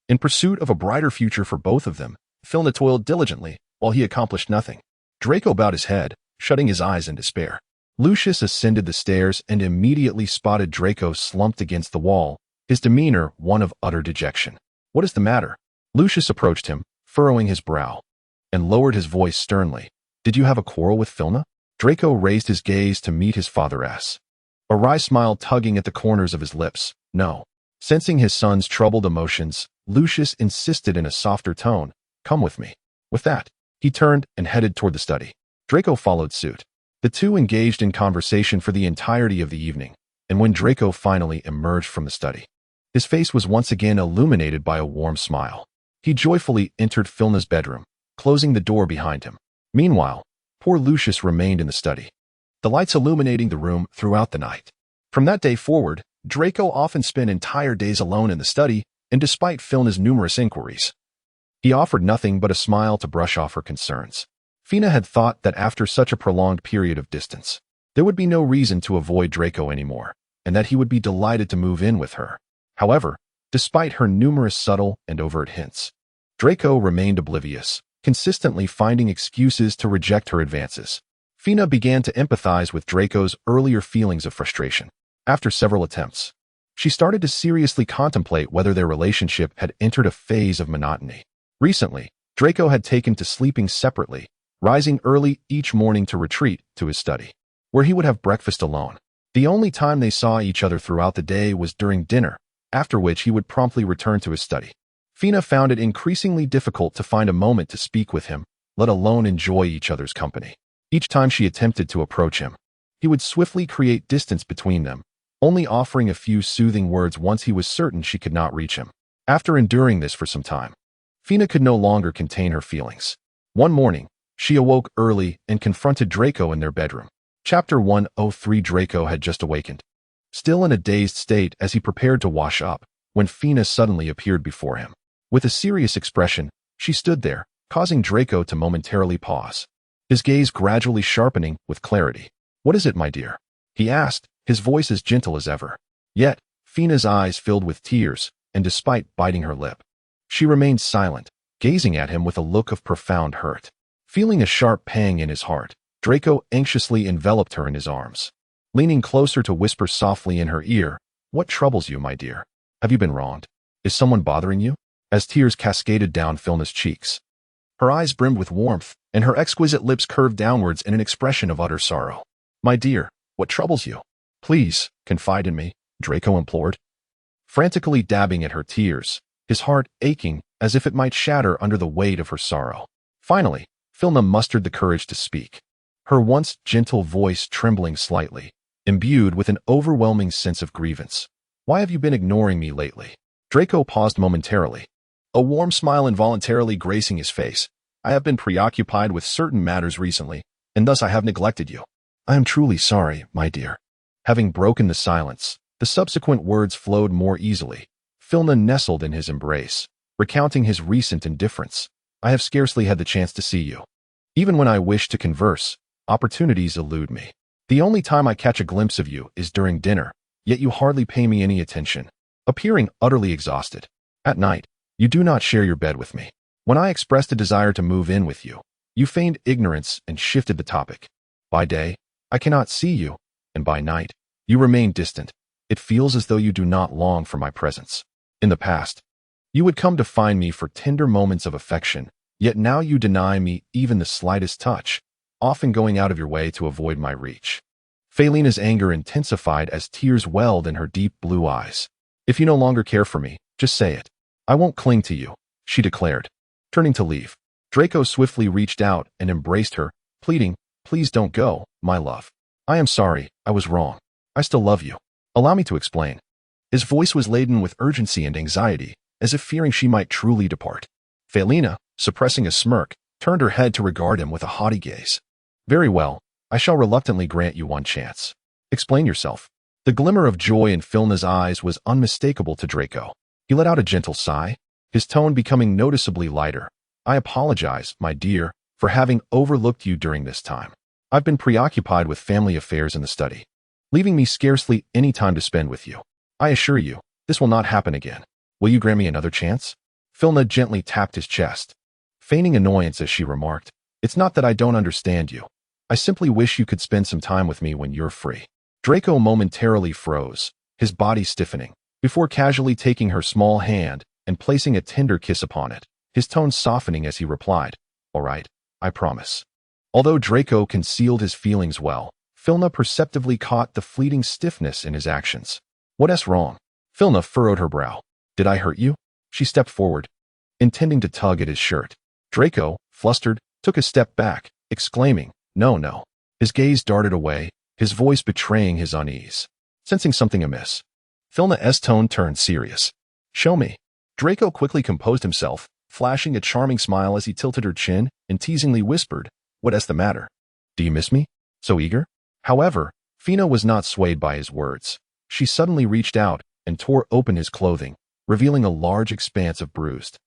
In pursuit of a brighter future for both of them, Filna toiled diligently, while he accomplished nothing. Draco bowed his head, shutting his eyes in despair. Lucius ascended the stairs and immediately spotted Draco slumped against the wall, his demeanor one of utter dejection. What is the matter? Lucius approached him, furrowing his brow, and lowered his voice sternly. Did you have a quarrel with Filna? Draco raised his gaze to meet his father's, a wry smile tugging at the corners of his lips. No. Sensing his son's troubled emotions, Lucius insisted in a softer tone, come with me. With that, he turned and headed toward the study. Draco followed suit. The two engaged in conversation for the entirety of the evening, and when Draco finally emerged from the study, his face was once again illuminated by a warm smile. He joyfully entered Filna's bedroom, closing the door behind him. Meanwhile, poor Lucius remained in the study, the lights illuminating the room throughout the night. From that day forward, Draco often spent entire days alone in the study, and despite Filna's numerous inquiries, he offered nothing but a smile to brush off her concerns. Fina had thought that after such a prolonged period of distance, there would be no reason to avoid Draco anymore, and that he would be delighted to move in with her. However, despite her numerous subtle and overt hints, Draco remained oblivious, consistently finding excuses to reject her advances. Fina began to empathize with Draco's earlier feelings of frustration. After several attempts, she started to seriously contemplate whether their relationship had entered a phase of monotony. Recently, Draco had taken to sleeping separately, rising early each morning to retreat to his study, where he would have breakfast alone. The The only time they saw each other throughout the day was during dinner, after which he would promptly return to his study. Fina found it increasingly difficult to find a moment to speak with him, let alone enjoy each other's company. Each time she attempted to approach him, he would swiftly create distance between them, only offering a few soothing words once he was certain she could not reach him. After enduring this for some time, Fina could no longer contain her feelings. One morning, she awoke early and confronted Draco in their bedroom. Chapter 103. Draco had just awakened, still in a dazed state as he prepared to wash up, when Fina suddenly appeared before him. With a serious expression, she stood there, causing Draco to momentarily pause, his gaze gradually sharpening with clarity. "What is it, my dear?" he asked, his voice as gentle as ever. Yet, Fina's eyes filled with tears, and despite biting her lip, she remained silent, gazing at him with a look of profound hurt. Feeling a sharp pang in his heart, Draco anxiously enveloped her in his arms, leaning closer to whisper softly in her ear, "What troubles you, my dear? Have you been wronged? Is someone bothering you?" As tears cascaded down Filna's cheeks, her eyes brimmed with warmth, and her exquisite lips curved downwards in an expression of utter sorrow. "My dear, what troubles you? Please, confide in me," Draco implored, frantically dabbing at her tears, his heart aching as if it might shatter under the weight of her sorrow. Finally, Filna mustered the courage to speak, her once gentle voice trembling slightly, imbued with an overwhelming sense of grievance. "Why have you been ignoring me lately?" Draco paused momentarily, a warm smile involuntarily gracing his face. "I have been preoccupied with certain matters recently, and thus I have neglected you." "I am truly sorry, my dear." Having broken the silence, the subsequent words flowed more easily. Filna nestled in his embrace, recounting his recent indifference. "I have scarcely had the chance to see you. Even when I wish to converse, opportunities elude me. The only time I catch a glimpse of you is during dinner, yet you hardly pay me any attention, appearing utterly exhausted. At night, you do not share your bed with me. When I expressed a desire to move in with you, you feigned ignorance and shifted the topic. By day, I cannot see you, and by night, you remain distant. It feels as though you do not long for my presence. In the past, you would come to find me for tender moments of affection, yet now you deny me even the slightest touch, often going out of your way to avoid my reach." Felina's anger intensified as tears welled in her deep blue eyes. "If you no longer care for me, just say it. I won't cling to you," she declared, turning to leave. Draco swiftly reached out and embraced her, pleading, "Please don't go, my love. I am sorry, I was wrong. I still love you. Allow me to explain." His voice was laden with urgency and anxiety, as if fearing she might truly depart. Felina, suppressing a smirk, turned her head to regard him with a haughty gaze. "Very well, I shall reluctantly grant you one chance. Explain yourself." The glimmer of joy in Filna's eyes was unmistakable to Draco. He let out a gentle sigh, his tone becoming noticeably lighter. "I apologize, my dear, for having overlooked you during this time. I've been preoccupied with family affairs in the study, leaving me scarcely any time to spend with you. I assure you, this will not happen again. Will you grant me another chance?" Filna gently tapped his chest, feigning annoyance as she remarked, "It's not that I don't understand you. I simply wish you could spend some time with me when you're free." Draco momentarily froze, his body stiffening, before casually taking her small hand and placing a tender kiss upon it, his tone softening as he replied, "All right, I promise." Although Draco concealed his feelings well, Filna perceptibly caught the fleeting stiffness in his actions. "What's wrong?" Filna furrowed her brow. "Did I hurt you?" She stepped forward, intending to tug at his shirt. Draco, flustered, took a step back, exclaiming, "No, no." His gaze darted away, his voice betraying his unease. Sensing something amiss, Filna's tone turned serious. "Show me." Draco quickly composed himself, flashing a charming smile as he tilted her chin and teasingly whispered, "What's the matter? Do you miss me? So eager?" However, Fina was not swayed by his words. She suddenly reached out and tore open his clothing, revealing a large expanse of bruised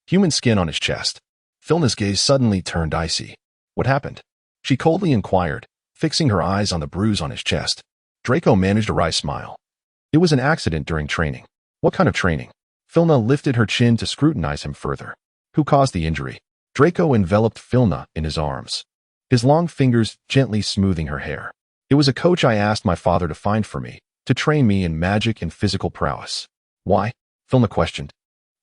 human skin on his chest. Filna's gaze suddenly turned icy. "What happened?" she coldly inquired, fixing her eyes on the bruise on his chest. Draco managed a wry smile. "It was an accident during training." "What kind of training?" Filna lifted her chin to scrutinize him further. "Who caused the injury?" Draco enveloped Filna in his arms, his long fingers gently smoothing her hair. "It was a coach I asked my father to find for me, to train me in magic and physical prowess." "Why?" Filna questioned,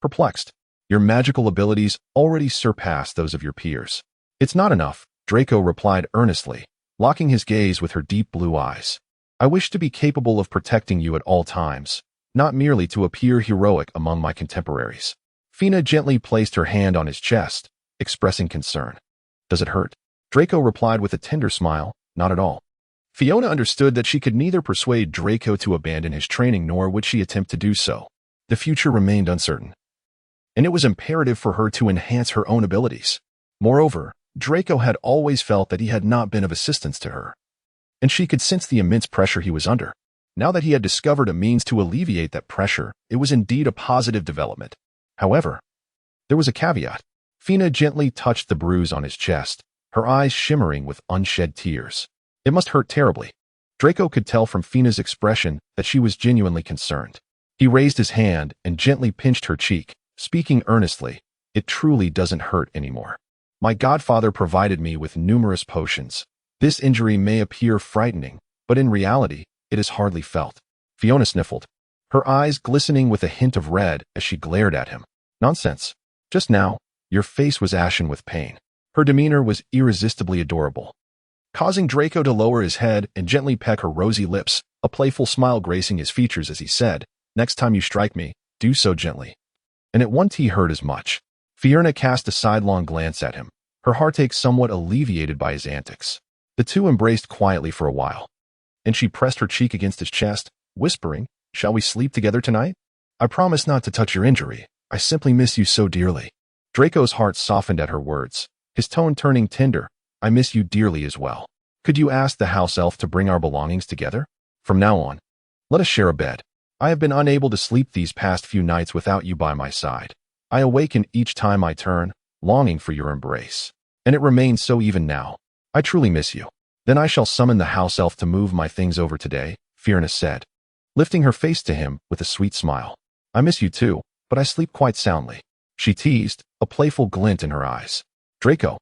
perplexed. "Your magical abilities already surpass those of your peers." "It's not enough," Draco replied earnestly, locking his gaze with her deep blue eyes. I wish to be capable of protecting you at all times, not merely to appear heroic among my contemporaries. Fina gently placed her hand on his chest, expressing concern. Does it hurt? Draco replied with a tender smile, not at all. Fiona understood that she could neither persuade Draco to abandon his training nor would she attempt to do so. The future remained uncertain, and it was imperative for her to enhance her own abilities. Moreover, Draco had always felt that he had not been of assistance to her, and she could sense the immense pressure he was under. Now that he had discovered a means to alleviate that pressure, it was indeed a positive development. However, there was a caveat. Fina gently touched the bruise on his chest, her eyes shimmering with unshed tears. It must hurt terribly. Draco could tell from Fina's expression that she was genuinely concerned. He raised his hand and gently pinched her cheek, speaking earnestly. It truly doesn't hurt anymore. My godfather provided me with numerous potions. This injury may appear frightening, but in reality, it is hardly felt. Fiona sniffled, her eyes glistening with a hint of red as she glared at him. Nonsense. Just now, your face was ashen with pain. Her demeanor was irresistibly adorable, causing Draco to lower his head and gently peck her rosy lips, a playful smile gracing his features as he said, Next time you strike me, do so gently. And it won't hurt as much. Fiona cast a sidelong glance at him, her heartache somewhat alleviated by his antics. The two embraced quietly for a while, and she pressed her cheek against his chest, whispering, Shall we sleep together tonight? I promise not to touch your injury. I simply miss you so dearly. Draco's heart softened at her words, his tone turning tender. I miss you dearly as well. Could you ask the house elf to bring our belongings together? From now on, let us share a bed. I have been unable to sleep these past few nights without you by my side. I awaken each time I turn, longing for your embrace. And it remains so even now. I truly miss you. Then I shall summon the house elf to move my things over today, Fiona said, lifting her face to him with a sweet smile. I miss you too, but I sleep quite soundly. She teased, a playful glint in her eyes. Draco,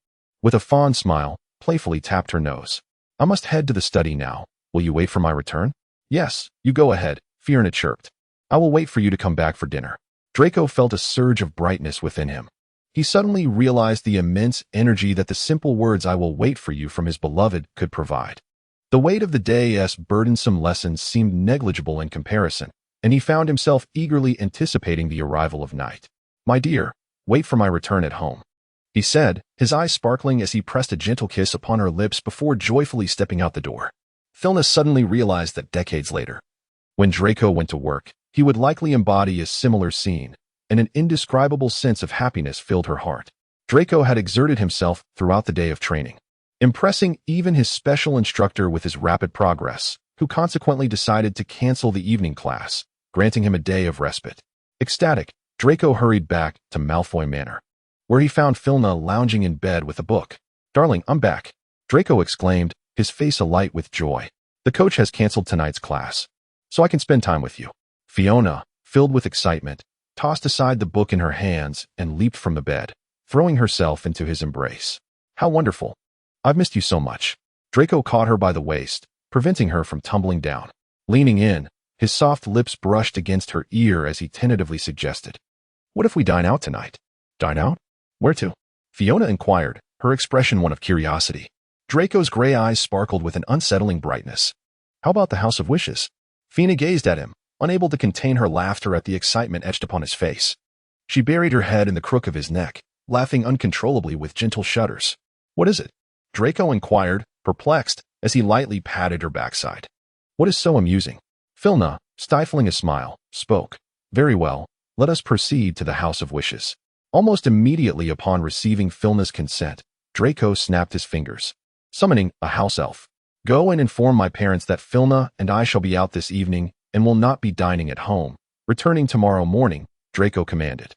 with a fond smile, playfully tapped her nose. I must head to the study now. Will you wait for my return? Yes, you go ahead, Fiona chirped. I will wait for you to come back for dinner. Draco felt a surge of brightness within him. He suddenly realized the immense energy that the simple words I will wait for you from his beloved could provide. The weight of the day's burdensome lessons seemed negligible in comparison, and he found himself eagerly anticipating the arrival of night. My dear, wait for my return at home, he said, his eyes sparkling as he pressed a gentle kiss upon her lips before joyfully stepping out the door. Filna suddenly realized that decades later, when Draco went to work, he would likely embody a similar scene, and an indescribable sense of happiness filled her heart. Draco had exerted himself throughout the day of training, impressing even his special instructor with his rapid progress, who consequently decided to cancel the evening class, granting him a day of respite. Ecstatic, Draco hurried back to Malfoy Manor, where he found Filna lounging in bed with a book. Darling, I'm back, Draco exclaimed, his face alight with joy. The coach has canceled tonight's class, so I can spend time with you. Fiona, filled with excitement, tossed aside the book in her hands and leaped from the bed, throwing herself into his embrace. How wonderful. I've missed you so much. Draco caught her by the waist, preventing her from tumbling down. Leaning in, his soft lips brushed against her ear as he tentatively suggested, What if we dine out tonight? Dine out? Where to? Fiona inquired, her expression one of curiosity. Draco's gray eyes sparkled with an unsettling brightness. How about the House of Wishes? Fina gazed at him, unable to contain her laughter at the excitement etched upon his face. She buried her head in the crook of his neck, laughing uncontrollably with gentle shudders. What is it? Draco inquired, perplexed, as he lightly patted her backside. What is so amusing? Filna, stifling a smile, spoke. Very well, let us proceed to the House of Wishes. Almost immediately upon receiving Filna's consent, Draco snapped his fingers, summoning a house elf. Go and inform my parents that Filna and I shall be out this evening and will not be dining at home. Returning tomorrow morning, Draco commanded.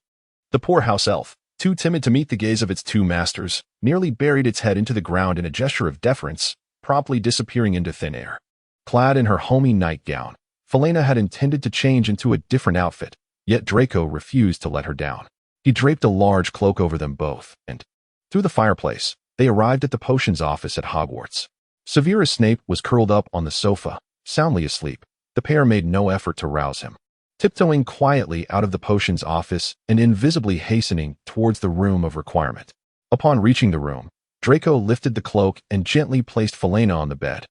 The poor house elf, too timid to meet the gaze of its two masters, nearly buried its head into the ground in a gesture of deference, promptly disappearing into thin air. Clad in her homey nightgown, Felena had intended to change into a different outfit, yet Draco refused to let her down. He draped a large cloak over them both, and, through the fireplace, they arrived at the potions office at Hogwarts. Severus Snape was curled up on the sofa, soundly asleep. The pair made no effort to rouse him. Tiptoeing quietly out of the potions office and invisibly hastening towards the room of requirement. Upon reaching the room, Draco lifted the cloak and gently placed Felena on the bed.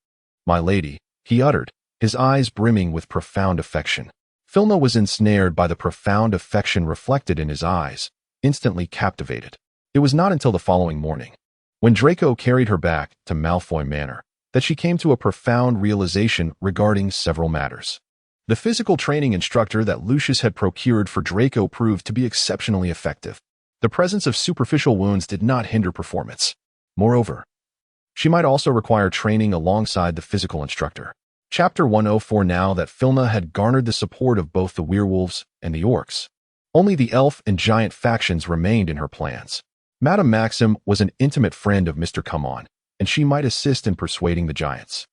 My lady, he uttered, his eyes brimming with profound affection. Filna was ensnared by the profound affection reflected in his eyes, instantly captivated. It was not until the following morning, when Draco carried her back to Malfoy Manor, that she came to a profound realization regarding several matters. The physical training instructor that Lucius had procured for Draco proved to be exceptionally effective. The presence of superficial wounds did not hinder performance. Moreover, she might also require training alongside the physical instructor. Chapter 104. Now that Filna had garnered the support of both the werewolves and the orcs, only the elf and giant factions remained in her plans. Madame Maxim was an intimate friend of Mr. Come-On, and she might assist in persuading the giants.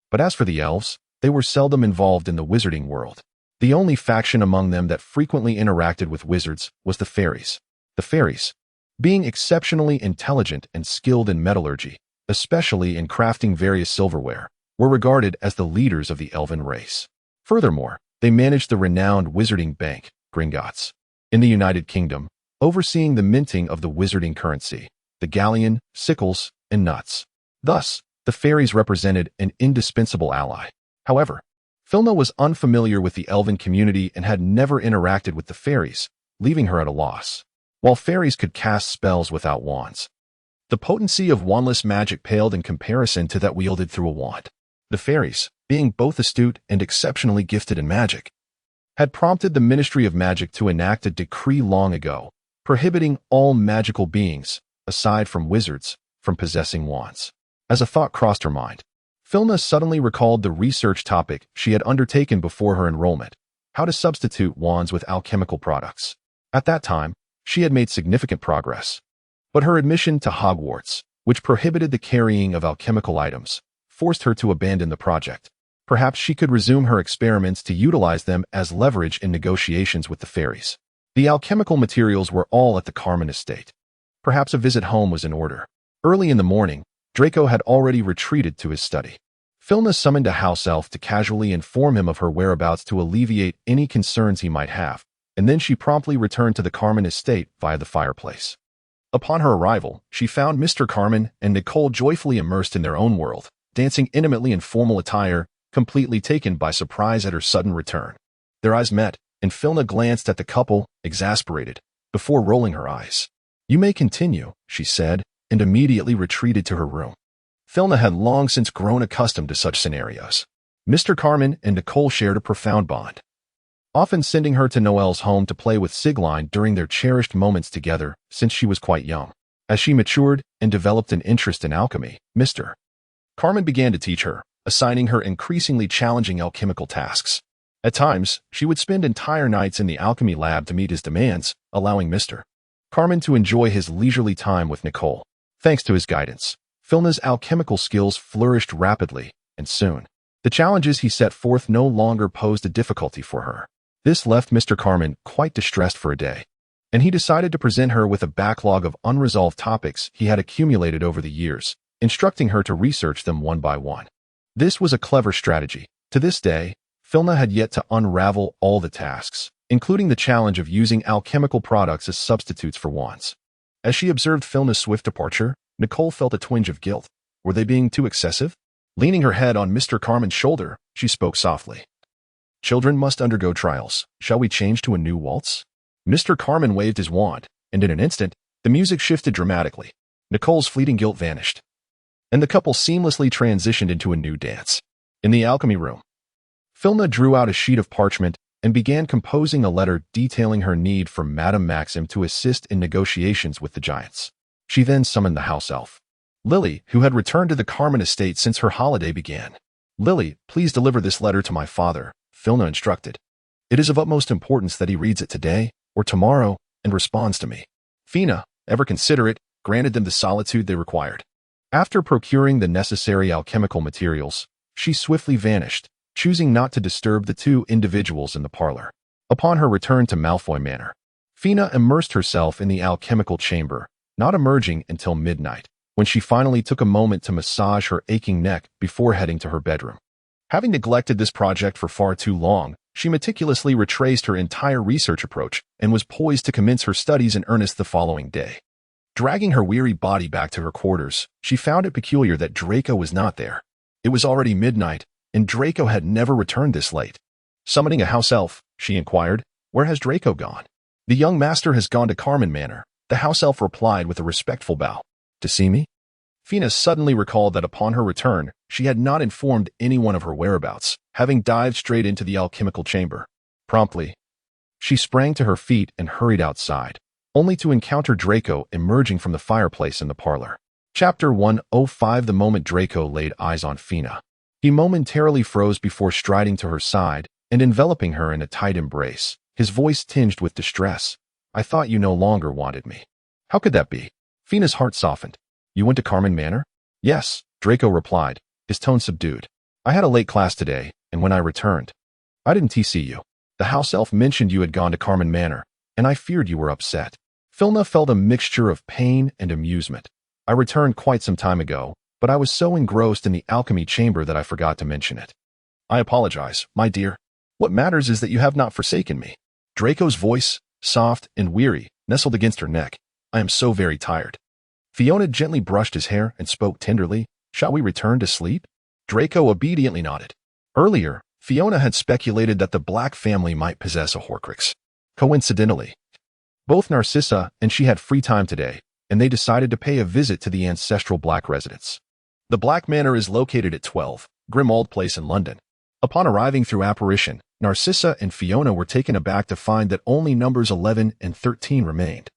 But as for the elves, they were seldom involved in the wizarding world. The only faction among them that frequently interacted with wizards was the fairies. The fairies, being exceptionally intelligent and skilled in metallurgy, especially in crafting various silverware, were regarded as the leaders of the elven race. Furthermore, they managed the renowned wizarding bank, Gringotts, in the United Kingdom, overseeing the minting of the wizarding currency, the galleon, sickles, and nuts. Thus, the fairies represented an indispensable ally. However, Filna was unfamiliar with the elven community and had never interacted with the fairies, leaving her at a loss. While fairies could cast spells without wands, the potency of wandless magic paled in comparison to that wielded through a wand. The fairies, being both astute and exceptionally gifted in magic, had prompted the Ministry of Magic to enact a decree long ago, prohibiting all magical beings, aside from wizards, from possessing wands. As a thought crossed her mind, Filna suddenly recalled the research topic she had undertaken before her enrollment: how to substitute wands with alchemical products. At that time, she had made significant progress. But her admission to Hogwarts, which prohibited the carrying of alchemical items, forced her to abandon the project. Perhaps she could resume her experiments to utilize them as leverage in negotiations with the fairies. The alchemical materials were all at the Carmen estate. Perhaps a visit home was in order. Early in the morning, Draco had already retreated to his study. Filna summoned a house elf to casually inform him of her whereabouts to alleviate any concerns he might have, and then she promptly returned to the Carmen estate via the fireplace. Upon her arrival, she found Mr. Carmen and Nicole joyfully immersed in their own world, dancing intimately in formal attire, completely taken by surprise at her sudden return. Their eyes met, and Filna glanced at the couple, exasperated, before rolling her eyes. "You may continue," she said, and immediately retreated to her room. Filna had long since grown accustomed to such scenarios. Mr. Carmen and Nicole shared a profound bond, often sending her to Noelle's home to play with Sigline during their cherished moments together since she was quite young. As she matured and developed an interest in alchemy, Mr. Carmen began to teach her, assigning her increasingly challenging alchemical tasks. At times, she would spend entire nights in the alchemy lab to meet his demands, allowing Mr. Carmen to enjoy his leisurely time with Nicole. Thanks to his guidance, Filna's alchemical skills flourished rapidly, and soon, the challenges he set forth no longer posed a difficulty for her. This left Mr. Carmen quite distressed for a day, and he decided to present her with a backlog of unresolved topics he had accumulated over the years, instructing her to research them one by one. This was a clever strategy. To this day, Filna had yet to unravel all the tasks, including the challenge of using alchemical products as substitutes for wands. As she observed Filna's swift departure, Nicole felt a twinge of guilt. Were they being too excessive? Leaning her head on Mr. Carmen's shoulder, she spoke softly. "Children must undergo trials. Shall we change to a new waltz?" Mr. Carmen waved his wand, and in an instant, the music shifted dramatically. Nicole's fleeting guilt vanished, and the couple seamlessly transitioned into a new dance. In the alchemy room, Filna drew out a sheet of parchment and began composing a letter detailing her need for Madame Maxim to assist in negotiations with the giants. She then summoned the house elf, Lily, who had returned to the Carmen estate since her holiday began. "Lily, please deliver this letter to my father," Filna instructed. "It is of utmost importance that he reads it today or tomorrow and responds to me." Fina, ever considerate, granted them the solitude they required. After procuring the necessary alchemical materials, she swiftly vanished, choosing not to disturb the two individuals in the parlor. Upon her return to Malfoy Manor, Fina immersed herself in the alchemical chamber, not emerging until midnight, when she finally took a moment to massage her aching neck before heading to her bedroom. Having neglected this project for far too long, she meticulously retraced her entire research approach and was poised to commence her studies in earnest the following day. Dragging her weary body back to her quarters, she found it peculiar that Draco was not there. It was already midnight, and Draco had never returned this late. Summoning a house elf, she inquired, "Where has Draco gone?" "The young master has gone to Carmen Manor," the house elf replied with a respectful bow. "To see me?" Fina suddenly recalled that upon her return, she had not informed anyone of her whereabouts, having dived straight into the alchemical chamber. Promptly, she sprang to her feet and hurried outside, only to encounter Draco emerging from the fireplace in the parlor. Chapter 105. The moment Draco laid eyes on Fina, he momentarily froze before striding to her side and enveloping her in a tight embrace, his voice tinged with distress. "I thought you no longer wanted me." "How could that be?" Fina's heart softened. "You went to Carmen Manor?" "Yes," Draco replied, his tone subdued. "I had a late class today, and when I returned, I didn't see you. The house elf mentioned you had gone to Carmen Manor, and I feared you were upset." Filna felt a mixture of pain and amusement. "I returned quite some time ago, but I was so engrossed in the alchemy chamber that I forgot to mention it." "I apologize, my dear. What matters is that you have not forsaken me." Draco's voice, soft and weary, nestled against her neck. "I am so very tired." Fiona gently brushed his hair and spoke tenderly. "Shall we return to sleep?" Draco obediently nodded. Earlier, Fiona had speculated that the Black family might possess a Horcrux. Coincidentally, both Narcissa and she had free time today, and they decided to pay a visit to the ancestral Black residence. The Black Manor is located at 12 Grimald Place in London. Upon arriving through apparition, Narcissa and Fiona were taken aback to find that only numbers 11 and 13 remained,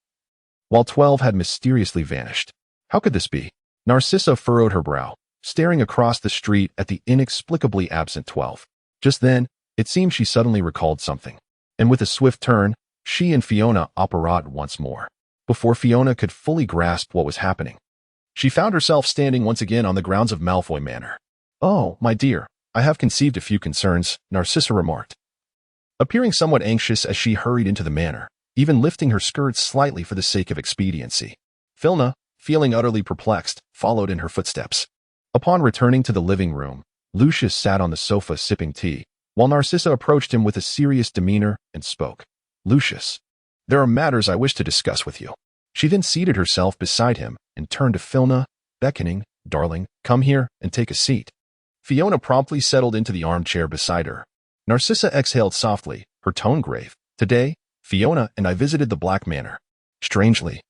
while 12 had mysteriously vanished. How could this be? Narcissa furrowed her brow, staring across the street at the inexplicably absent 12. Just then, it seemed she suddenly recalled something, and with a swift turn, she and Fiona apparat once more. Before Fiona could fully grasp what was happening, she found herself standing once again on the grounds of Malfoy Manor. "Oh, my dear, I have conceived a few concerns," Narcissa remarked, appearing somewhat anxious as she hurried into the manor, even lifting her skirts slightly for the sake of expediency. Filna, feeling utterly perplexed, followed in her footsteps. Upon returning to the living room, Lucius sat on the sofa sipping tea, while Narcissa approached him with a serious demeanor and spoke. "Lucius, there are matters I wish to discuss with you." She then seated herself beside him and turned to Filna, beckoning, "Darling, come here and take a seat." Fiona promptly settled into the armchair beside her. Narcissa exhaled softly, her tone grave. "Today, Fiona and I visited the Black Manor. Strangely,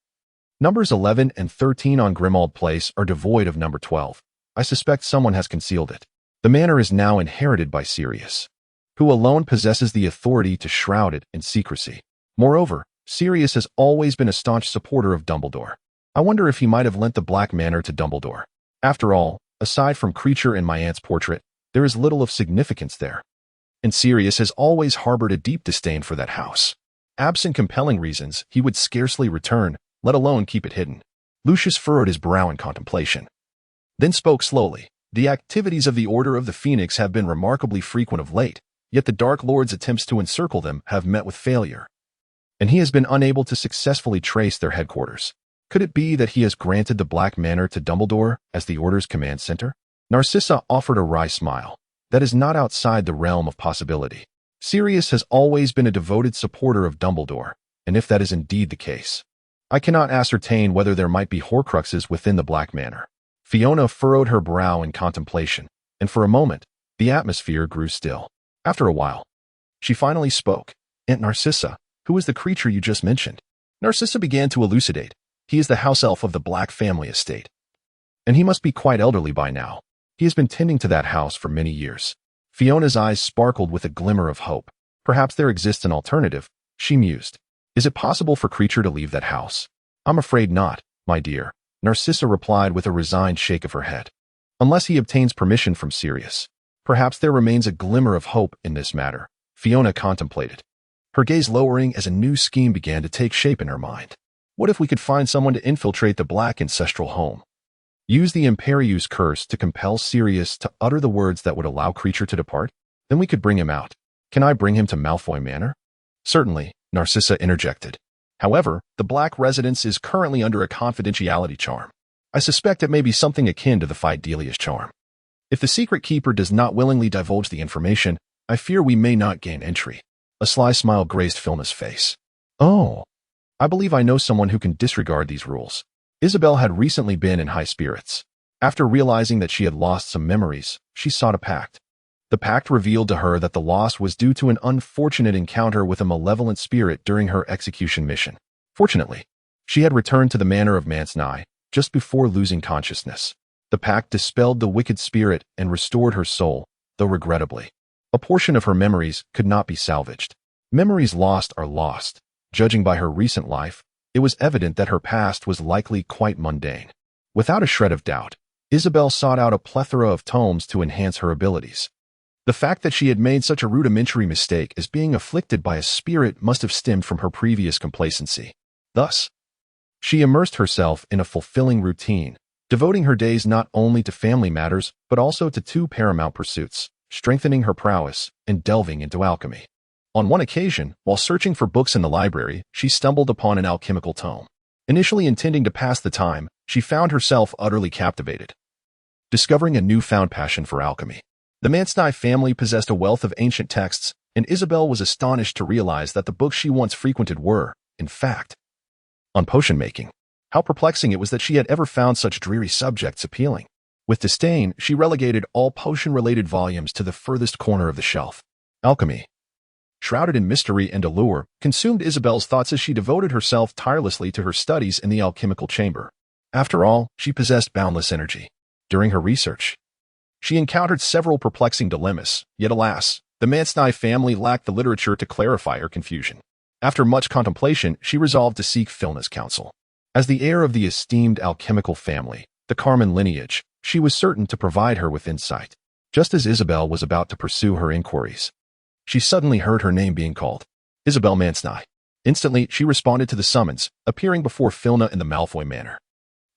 numbers 11 and 13 on Grimald Place are devoid of number 12. I suspect someone has concealed it. The manor is now inherited by Sirius, who alone possesses the authority to shroud it in secrecy. Moreover, Sirius has always been a staunch supporter of Dumbledore. I wonder if he might have lent the Black Manor to Dumbledore. After all, aside from Creature and my aunt's portrait, there is little of significance there. And Sirius has always harbored a deep disdain for that house. Absent compelling reasons, he would scarcely return, let alone keep it hidden." Lucius furrowed his brow in contemplation, then spoke slowly. "The activities of the Order of the Phoenix have been remarkably frequent of late, yet the Dark Lord's attempts to encircle them have met with failure, and he has been unable to successfully trace their headquarters. Could it be that he has granted the Black Manor to Dumbledore as the Order's command center?" Narcissa offered a wry smile. "That is not outside the realm of possibility. Sirius has always been a devoted supporter of Dumbledore, and if that is indeed the case, I cannot ascertain whether there might be Horcruxes within the Black Manor." Fiona furrowed her brow in contemplation, and for a moment, the atmosphere grew still. After a while, she finally spoke. "Aunt Narcissa, who is the creature you just mentioned?" Narcissa began to elucidate. "He is the house elf of the Black family estate, and he must be quite elderly by now. He has been tending to that house for many years." Fiona's eyes sparkled with a glimmer of hope. "Perhaps there exists an alternative," she mused. "Is it possible for Creature to leave that house?" "I'm afraid not, my dear," Narcissa replied with a resigned shake of her head. "Unless he obtains permission from Sirius. Perhaps there remains a glimmer of hope in this matter." Fiona contemplated, her gaze lowering as a new scheme began to take shape in her mind. What if we could find someone to infiltrate the Black ancestral home? Use the Imperius curse to compel Sirius to utter the words that would allow Creature to depart? Then we could bring him out. Can I bring him to Malfoy Manor? Certainly, Narcissa interjected. However, the Black residence is currently under a confidentiality charm. I suspect it may be something akin to the Fidelius charm. If the secret keeper does not willingly divulge the information, I fear we may not gain entry. A sly smile graced Filna's face. "Oh, I believe I know someone who can disregard these rules." Isabel had recently been in high spirits. After realizing that she had lost some memories, she sought a pact. The pact revealed to her that the loss was due to an unfortunate encounter with a malevolent spirit during her execution mission. Fortunately, she had returned to the manor of Mansnai just before losing consciousness. The pact dispelled the wicked spirit and restored her soul, though regrettably, a portion of her memories could not be salvaged. Memories lost are lost. Judging by her recent life, it was evident that her past was likely quite mundane. Without a shred of doubt, Isabel sought out a plethora of tomes to enhance her abilities. The fact that she had made such a rudimentary mistake as being afflicted by a spirit must have stemmed from her previous complacency. Thus, she immersed herself in a fulfilling routine, devoting her days not only to family matters but also to two paramount pursuits, strengthening her prowess and delving into alchemy. On one occasion, while searching for books in the library, she stumbled upon an alchemical tome. Initially intending to pass the time, she found herself utterly captivated, discovering a newfound passion for alchemy. The Mansnai family possessed a wealth of ancient texts, and Isabel was astonished to realize that the books she once frequented were, in fact, on potion making. How perplexing it was that she had ever found such dreary subjects appealing. With disdain, she relegated all potion-related volumes to the furthest corner of the shelf. Alchemy, shrouded in mystery and allure, consumed Isabel's thoughts as she devoted herself tirelessly to her studies in the alchemical chamber. After all, she possessed boundless energy. During her research, she encountered several perplexing dilemmas, yet alas, the Mansnai family lacked the literature to clarify her confusion. After much contemplation, she resolved to seek Filna's counsel. As the heir of the esteemed alchemical family, the Carmen lineage, she was certain to provide her with insight. Just as Isabel was about to pursue her inquiries, she suddenly heard her name being called. Isabel Mansnai. Instantly, she responded to the summons, appearing before Filna in the Malfoy Manor.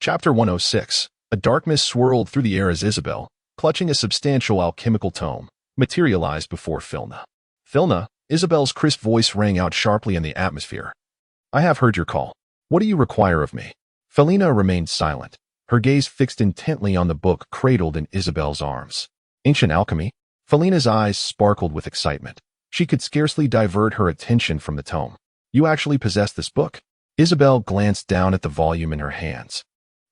Chapter 106. A dark mist swirled through the air as Isabel, clutching a substantial alchemical tome, materialized before Filna. Filna, Isabel's crisp voice rang out sharply in the atmosphere. I have heard your call. What do you require of me? Felina remained silent, her gaze fixed intently on the book cradled in Isabel's arms. Ancient alchemy? Felina's eyes sparkled with excitement. She could scarcely divert her attention from the tome. You actually possess this book? Isabel glanced down at the volume in her hands,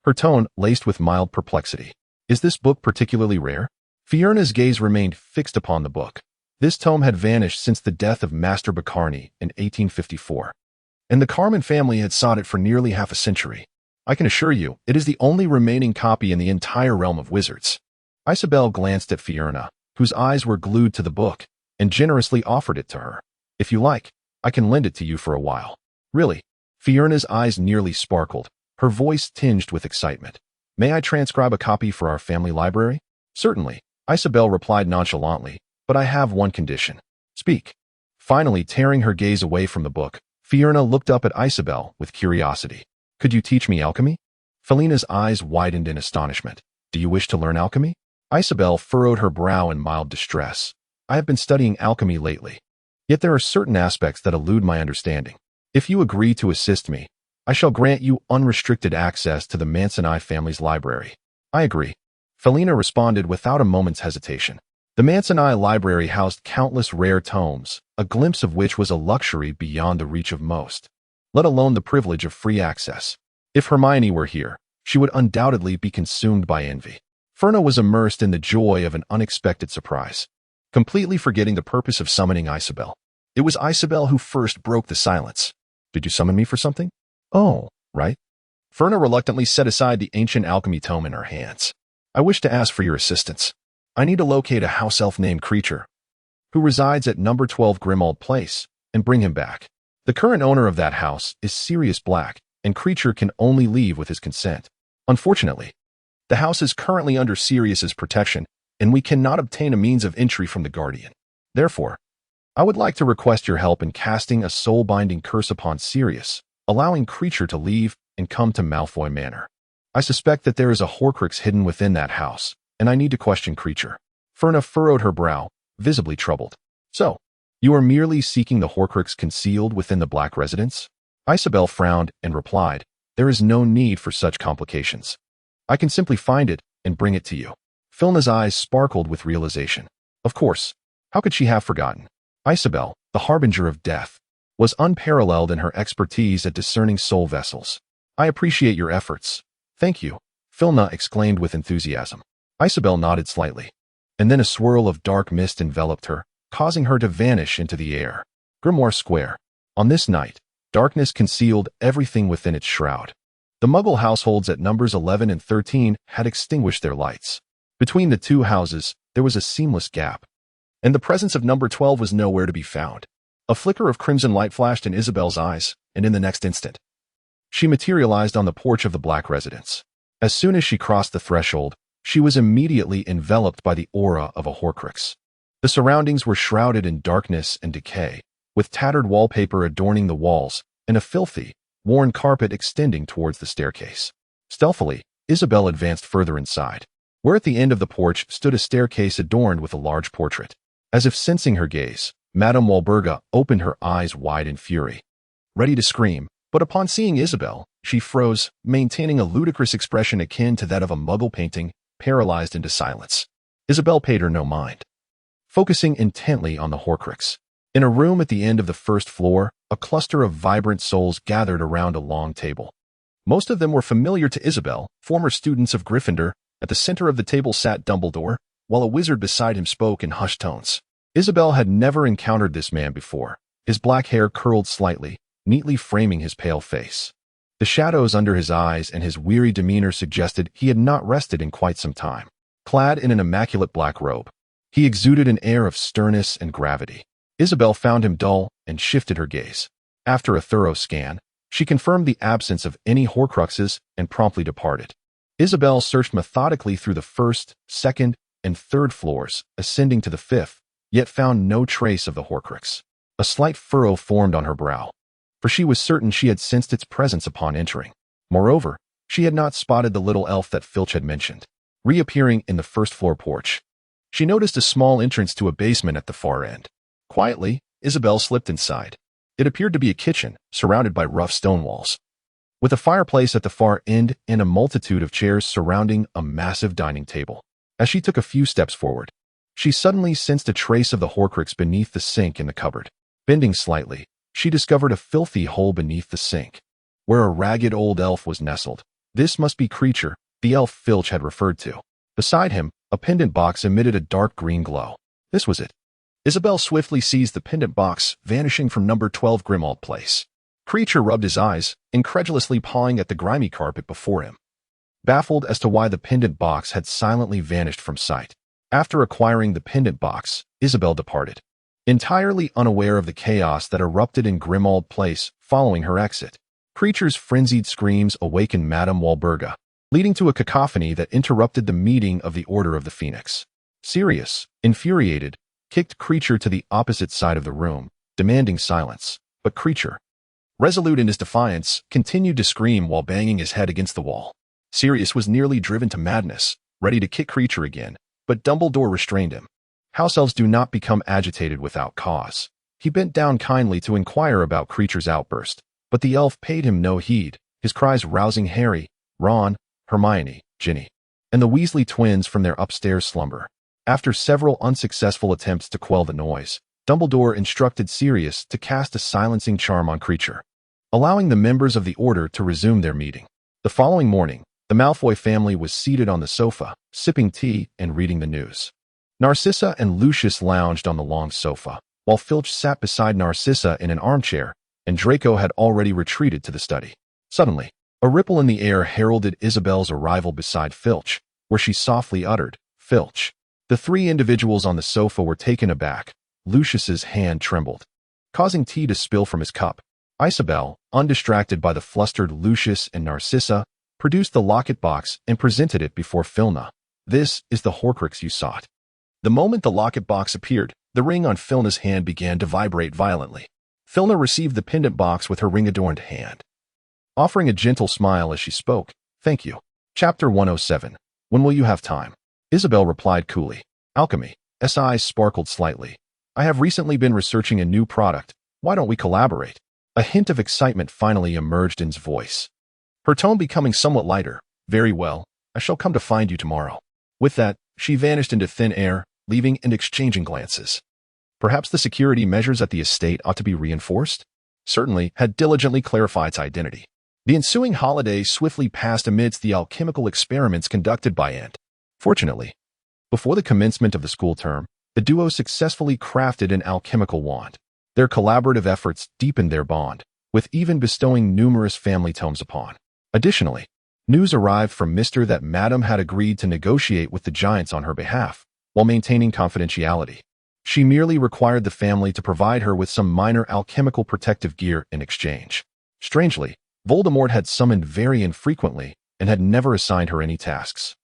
her tone laced with mild perplexity. Is this book particularly rare? Fiona's gaze remained fixed upon the book. This tome had vanished since the death of Master Bacarni in 1854, and the Carmen family had sought it for nearly half a century. I can assure you, it is the only remaining copy in the entire realm of wizards. Isabel glanced at Fiona, whose eyes were glued to the book, and generously offered it to her. If you like, I can lend it to you for a while. Really? Fiona's eyes nearly sparkled, her voice tinged with excitement. May I transcribe a copy for our family library? Certainly, Isabel replied nonchalantly, but I have one condition. Speak. Finally, tearing her gaze away from the book, Fiona looked up at Isabel with curiosity. Could you teach me alchemy? Felina's eyes widened in astonishment. Do you wish to learn alchemy? Isabel furrowed her brow in mild distress. I have been studying alchemy lately, yet there are certain aspects that elude my understanding. If you agree to assist me, I shall grant you unrestricted access to the Mansnai family's library. I agree. Felina responded without a moment's hesitation. The Mansnai library housed countless rare tomes, a glimpse of which was a luxury beyond the reach of most, let alone the privilege of free access. If Hermione were here, she would undoubtedly be consumed by envy. Ferna was immersed in the joy of an unexpected surprise, completely forgetting the purpose of summoning Isabel. It was Isabel who first broke the silence. Did you summon me for something? Oh, right. Ferna reluctantly set aside the ancient alchemy tome in her hands. I wish to ask for your assistance. I need to locate a house elf named Creature, who resides at number 12 Grimald Place, and bring him back. The current owner of that house is Sirius Black, and Creature can only leave with his consent. Unfortunately, the house is currently under Sirius's protection, and we cannot obtain a means of entry from the Guardian. Therefore, I would like to request your help in casting a soul-binding curse upon Sirius, allowing Creature to leave and come to Malfoy Manor. I suspect that there is a Horcrux hidden within that house, and I need to question Creature. Ferna furrowed her brow, visibly troubled. So, you are merely seeking the Horcrux concealed within the Black residence? Isabel frowned and replied, there is no need for such complications. I can simply find it and bring it to you. Filna's eyes sparkled with realization. Of course, how could she have forgotten? Isabel, the harbinger of death, was unparalleled in her expertise at discerning soul vessels. I appreciate your efforts. Thank you, Filna exclaimed with enthusiasm. Isabel nodded slightly. and then a swirl of dark mist enveloped her, causing her to vanish into the air. Grimoire Square. On this night, darkness concealed everything within its shroud. The Muggle households at numbers 11 and 13 had extinguished their lights. Between the two houses, there was a seamless gap, and the presence of number 12 was nowhere to be found. A flicker of crimson light flashed in Isabel's eyes, and in the next instant, she materialized on the porch of the Black residence. As soon as she crossed the threshold, she was immediately enveloped by the aura of a Horcrux. The surroundings were shrouded in darkness and decay, with tattered wallpaper adorning the walls and a filthy, worn carpet extending towards the staircase. Stealthily, Isabel advanced further inside, where at the end of the porch stood a staircase adorned with a large portrait. As if sensing her gaze, Madame Walburga opened her eyes wide in fury, ready to scream, but upon seeing Isabel, she froze, maintaining a ludicrous expression akin to that of a Muggle painting, paralyzed into silence. Isabel paid her no mind, focusing intently on the Horcrux. In a room at the end of the first floor, a cluster of vibrant souls gathered around a long table. Most of them were familiar to Isabel, former students of Gryffindor. At the center of the table sat Dumbledore, while a wizard beside him spoke in hushed tones. Isabel had never encountered this man before. His black hair curled slightly, neatly framing his pale face. The shadows under his eyes and his weary demeanor suggested he had not rested in quite some time. Clad in an immaculate black robe, he exuded an air of sternness and gravity. Isabel found him dull and shifted her gaze. After a thorough scan, she confirmed the absence of any Horcruxes and promptly departed. Isabel searched methodically through the first, second, and third floors, ascending to the fifth, yet found no trace of the Horcrux. A slight furrow formed on her brow, for she was certain she had sensed its presence upon entering. Moreover, she had not spotted the little elf that Filch had mentioned. Reappearing in the first-floor porch, she noticed a small entrance to a basement at the far end. Quietly, Isabel slipped inside. It appeared to be a kitchen, surrounded by rough stone walls, with a fireplace at the far end and a multitude of chairs surrounding a massive dining table. As she took a few steps forward, she suddenly sensed a trace of the Horcrux beneath the sink in the cupboard. Bending slightly, she discovered a filthy hole beneath the sink, where a ragged old elf was nestled. This must be Creature, the elf Filch had referred to. Beside him, a pendant box emitted a dark green glow. This was it. Isabel swiftly seized the pendant box, vanishing from number 12 Grimmauld Place. Creature rubbed his eyes, incredulously pawing at the grimy carpet before him, baffled as to why the pendant box had silently vanished from sight. After acquiring the pendant box, Isabel departed, entirely unaware of the chaos that erupted in Grimmauld Place following her exit. Creature's frenzied screams awakened Madame Walburga, leading to a cacophony that interrupted the meeting of the Order of the Phoenix. Sirius, infuriated, kicked Creature to the opposite side of the room, demanding silence, but Creature, resolute in his defiance, continued to scream while banging his head against the wall. Sirius was nearly driven to madness, ready to kick Creature again, but Dumbledore restrained him. House elves do not become agitated without cause. He bent down kindly to inquire about Creature's outburst, but the elf paid him no heed, his cries rousing Harry, Ron, Hermione, Ginny, and the Weasley twins from their upstairs slumber. After several unsuccessful attempts to quell the noise, Dumbledore instructed Sirius to cast a silencing charm on Creature, allowing the members of the Order to resume their meeting. The following morning, the Malfoy family was seated on the sofa, sipping tea and reading the news. Narcissa and Lucius lounged on the long sofa, while Filch sat beside Narcissa in an armchair, and Draco had already retreated to the study. Suddenly, a ripple in the air heralded Isabel's arrival beside Filch, where she softly uttered, "Filch." The three individuals on the sofa were taken aback. Lucius's hand trembled, causing tea to spill from his cup. Isabel, undistracted by the flustered Lucius and Narcissa, produced the locket box and presented it before Filna. "This is the Horcrux you sought." The moment the locket box appeared, the ring on Filna's hand began to vibrate violently. Filna received the pendant box with her ring-adorned hand, offering a gentle smile as she spoke. "Thank you." Chapter 107. When will you have time? Isabel replied coolly. "Alchemy." S eyes sparkled slightly. "I have recently been researching a new product. Why don't we collaborate?" A hint of excitement finally emerged in his voice, her tone becoming somewhat lighter. "Very well, I shall come to find you tomorrow." With that, she vanished into thin air, leaving and exchanging glances. Perhaps the security measures at the estate ought to be reinforced? Certainly had diligently clarified its identity. The ensuing holiday swiftly passed amidst the alchemical experiments conducted by Ant. Fortunately, Before the commencement of the school term, the duo successfully crafted an alchemical wand. Their collaborative efforts deepened their bond, with even bestowing numerous family tomes upon. Additionally, news arrived from Mr. that Madame had agreed to negotiate with the giants on her behalf, while maintaining confidentiality. She merely required the family to provide her with some minor alchemical protective gear in exchange. Strangely, Voldemort had summoned very infrequently and had never assigned her any tasks,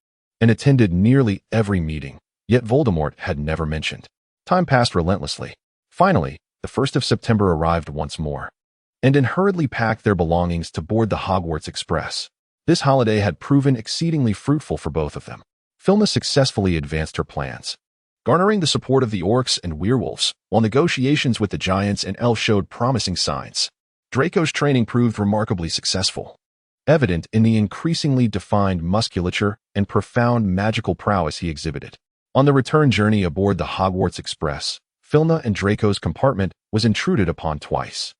and attended nearly every meeting, yet Voldemort had never mentioned. Time passed relentlessly. Finally, the 1st of September arrived once more, and hurriedly packed their belongings to board the Hogwarts Express. This holiday had proven exceedingly fruitful for both of them. Filma successfully advanced her plans, garnering the support of the orcs and werewolves, while negotiations with the giants and elves showed promising signs. Draco's training proved remarkably successful, evident in the increasingly defined musculature and profound magical prowess he exhibited. On the return journey aboard the Hogwarts Express, Filna and Draco's compartment was intruded upon twice.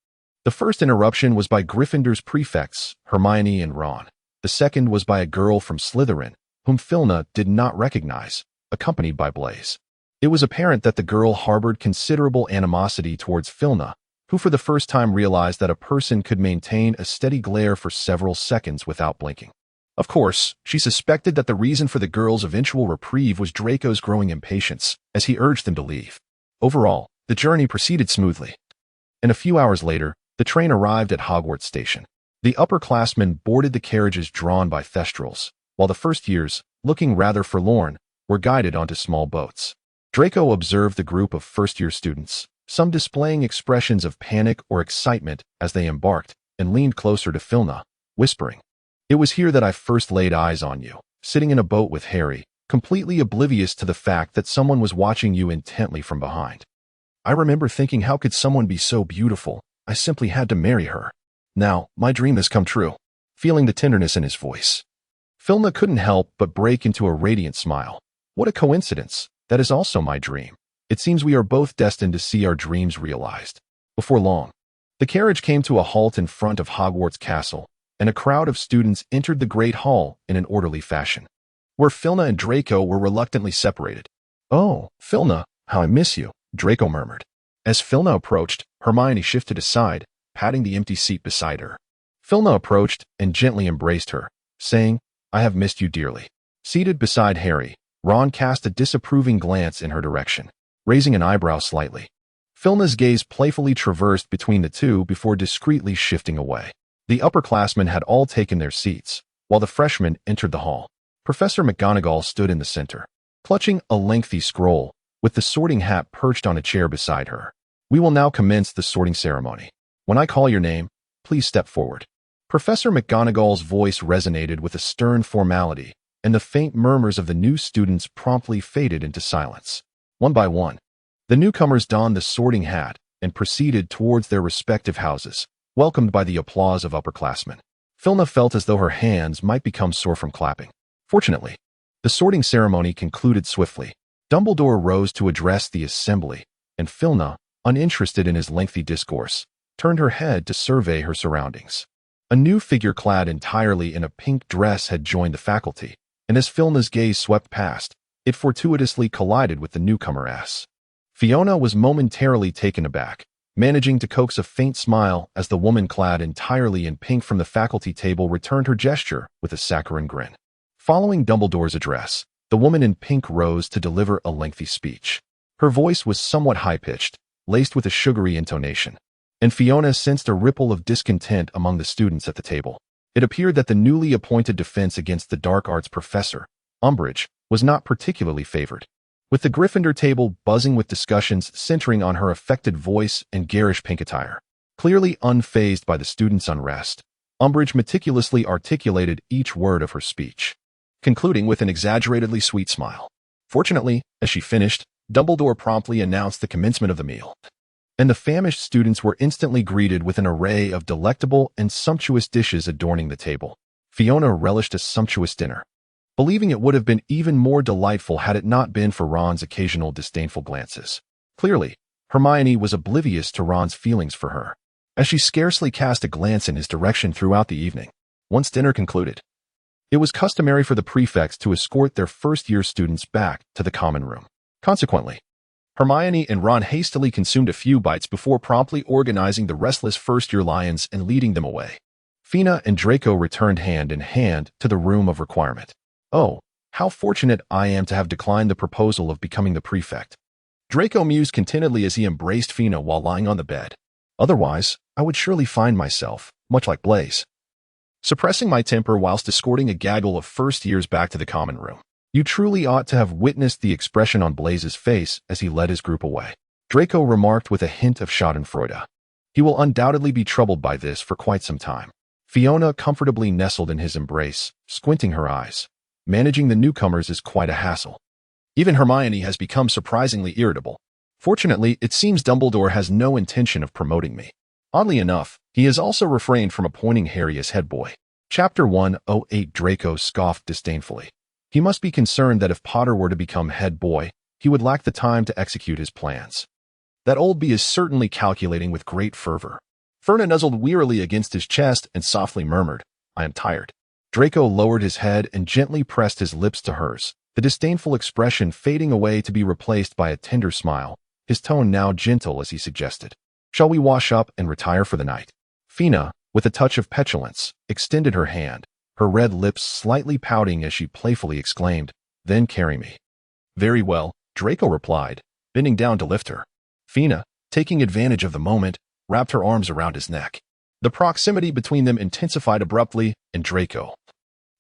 The first interruption was by Gryffindor's prefects, Hermione and Ron. The second was by a girl from Slytherin, whom Filna did not recognize, accompanied by Blaise. It was apparent that the girl harbored considerable animosity towards Filna, who for the first time realized that a person could maintain a steady glare for several seconds without blinking. Of course, she suspected that the reason for the girl's eventual reprieve was Draco's growing impatience, as he urged them to leave. Overall, the journey proceeded smoothly, and a few hours later, the train arrived at Hogwarts Station. The upperclassmen boarded the carriages drawn by Thestrals, while the first years, looking rather forlorn, were guided onto small boats. Draco observed the group of first-year students, some displaying expressions of panic or excitement as they embarked, and leaned closer to Filna, whispering, "It was here that I first laid eyes on you, sitting in a boat with Harry, completely oblivious to the fact that someone was watching you intently from behind. I remember thinking, how could someone be so beautiful? I simply had to marry her. Now, my dream has come true." Feeling the tenderness in his voice, Filna couldn't help but break into a radiant smile. "What a coincidence. That is also my dream. It seems we are both destined to see our dreams realized." Before long, the carriage came to a halt in front of Hogwarts Castle, and a crowd of students entered the Great Hall in an orderly fashion, where Filna and Draco were reluctantly separated. "Oh, Filna, how I miss you," Draco murmured. As Filna approached, Hermione shifted aside, patting the empty seat beside her. Filna approached and gently embraced her, saying, "I have missed you dearly." Seated beside Harry, Ron cast a disapproving glance in her direction, raising an eyebrow slightly. Filna's gaze playfully traversed between the two before discreetly shifting away. The upperclassmen had all taken their seats, while the freshmen entered the hall. Professor McGonagall stood in the center, clutching a lengthy scroll, with the sorting hat perched on a chair beside her. "We will now commence the sorting ceremony. When I call your name, please step forward." Professor McGonagall's voice resonated with a stern formality, and the faint murmurs of the new students promptly faded into silence. One by one, the newcomers donned the sorting hat and proceeded towards their respective houses, welcomed by the applause of upperclassmen. Filna felt as though her hands might become sore from clapping. Fortunately, the sorting ceremony concluded swiftly. Dumbledore rose to address the assembly, and Filna, uninterested in his lengthy discourse, turned her head to survey her surroundings. A new figure clad entirely in a pink dress had joined the faculty, and as Filna's gaze swept past, it fortuitously collided with the newcomer S. Fiona was momentarily taken aback, managing to coax a faint smile as the woman clad entirely in pink from the faculty table returned her gesture with a saccharine grin. Following Dumbledore's address, the woman in pink rose to deliver a lengthy speech. Her voice was somewhat high-pitched, laced with a sugary intonation, and Fiona sensed a ripple of discontent among the students at the table. It appeared that the newly appointed Defense Against the Dark Arts professor, Umbridge, was not particularly favored, with the Gryffindor table buzzing with discussions centering on her affected voice and garish pink attire. Clearly unfazed by the students' unrest, Umbridge meticulously articulated each word of her speech, concluding with an exaggeratedly sweet smile. Fortunately, as she finished, Dumbledore promptly announced the commencement of the meal, and the famished students were instantly greeted with an array of delectable and sumptuous dishes adorning the table. Fiona relished a sumptuous dinner, believing it would have been even more delightful had it not been for Ron's occasional disdainful glances. Clearly, Hermione was oblivious to Ron's feelings for her, as she scarcely cast a glance in his direction throughout the evening. Once dinner concluded, It was customary for the prefects to escort their first-year students back to the common room. Consequently, Hermione and Ron hastily consumed a few bites before promptly organizing the restless first-year lions and leading them away. Fina and Draco returned hand in hand to the room of requirement. "Oh, how fortunate I am to have declined the proposal of becoming the prefect," Draco mused contentedly as he embraced Fina while lying on the bed. "Otherwise, I would surely find myself, much like Blaise, suppressing my temper whilst escorting a gaggle of first-years back to the common room." You truly ought to have witnessed the expression on Blaise's face as he led his group away, Draco remarked with a hint of schadenfreude. He will undoubtedly be troubled by this for quite some time. Fiona comfortably nestled in his embrace, squinting her eyes. Managing the newcomers is quite a hassle. Even Hermione has become surprisingly irritable. Fortunately, it seems Dumbledore has no intention of promoting me. Oddly enough, he has also refrained from appointing Harry as head boy. Chapter 108 Draco scoffed disdainfully. He must be concerned that if Potter were to become head boy, he would lack the time to execute his plans. That old bee is certainly calculating with great fervor. Ferna nuzzled wearily against his chest and softly murmured, "I am tired." Draco lowered his head and gently pressed his lips to hers, the disdainful expression fading away to be replaced by a tender smile, his tone now gentle as he suggested, "Shall we wash up and retire for the night?" Fina, with a touch of petulance, extended her hand, her red lips slightly pouting as she playfully exclaimed, "Then carry me." "Very well," Draco replied, bending down to lift her. Fina, taking advantage of the moment, wrapped her arms around his neck. The proximity between them intensified abruptly, and Draco,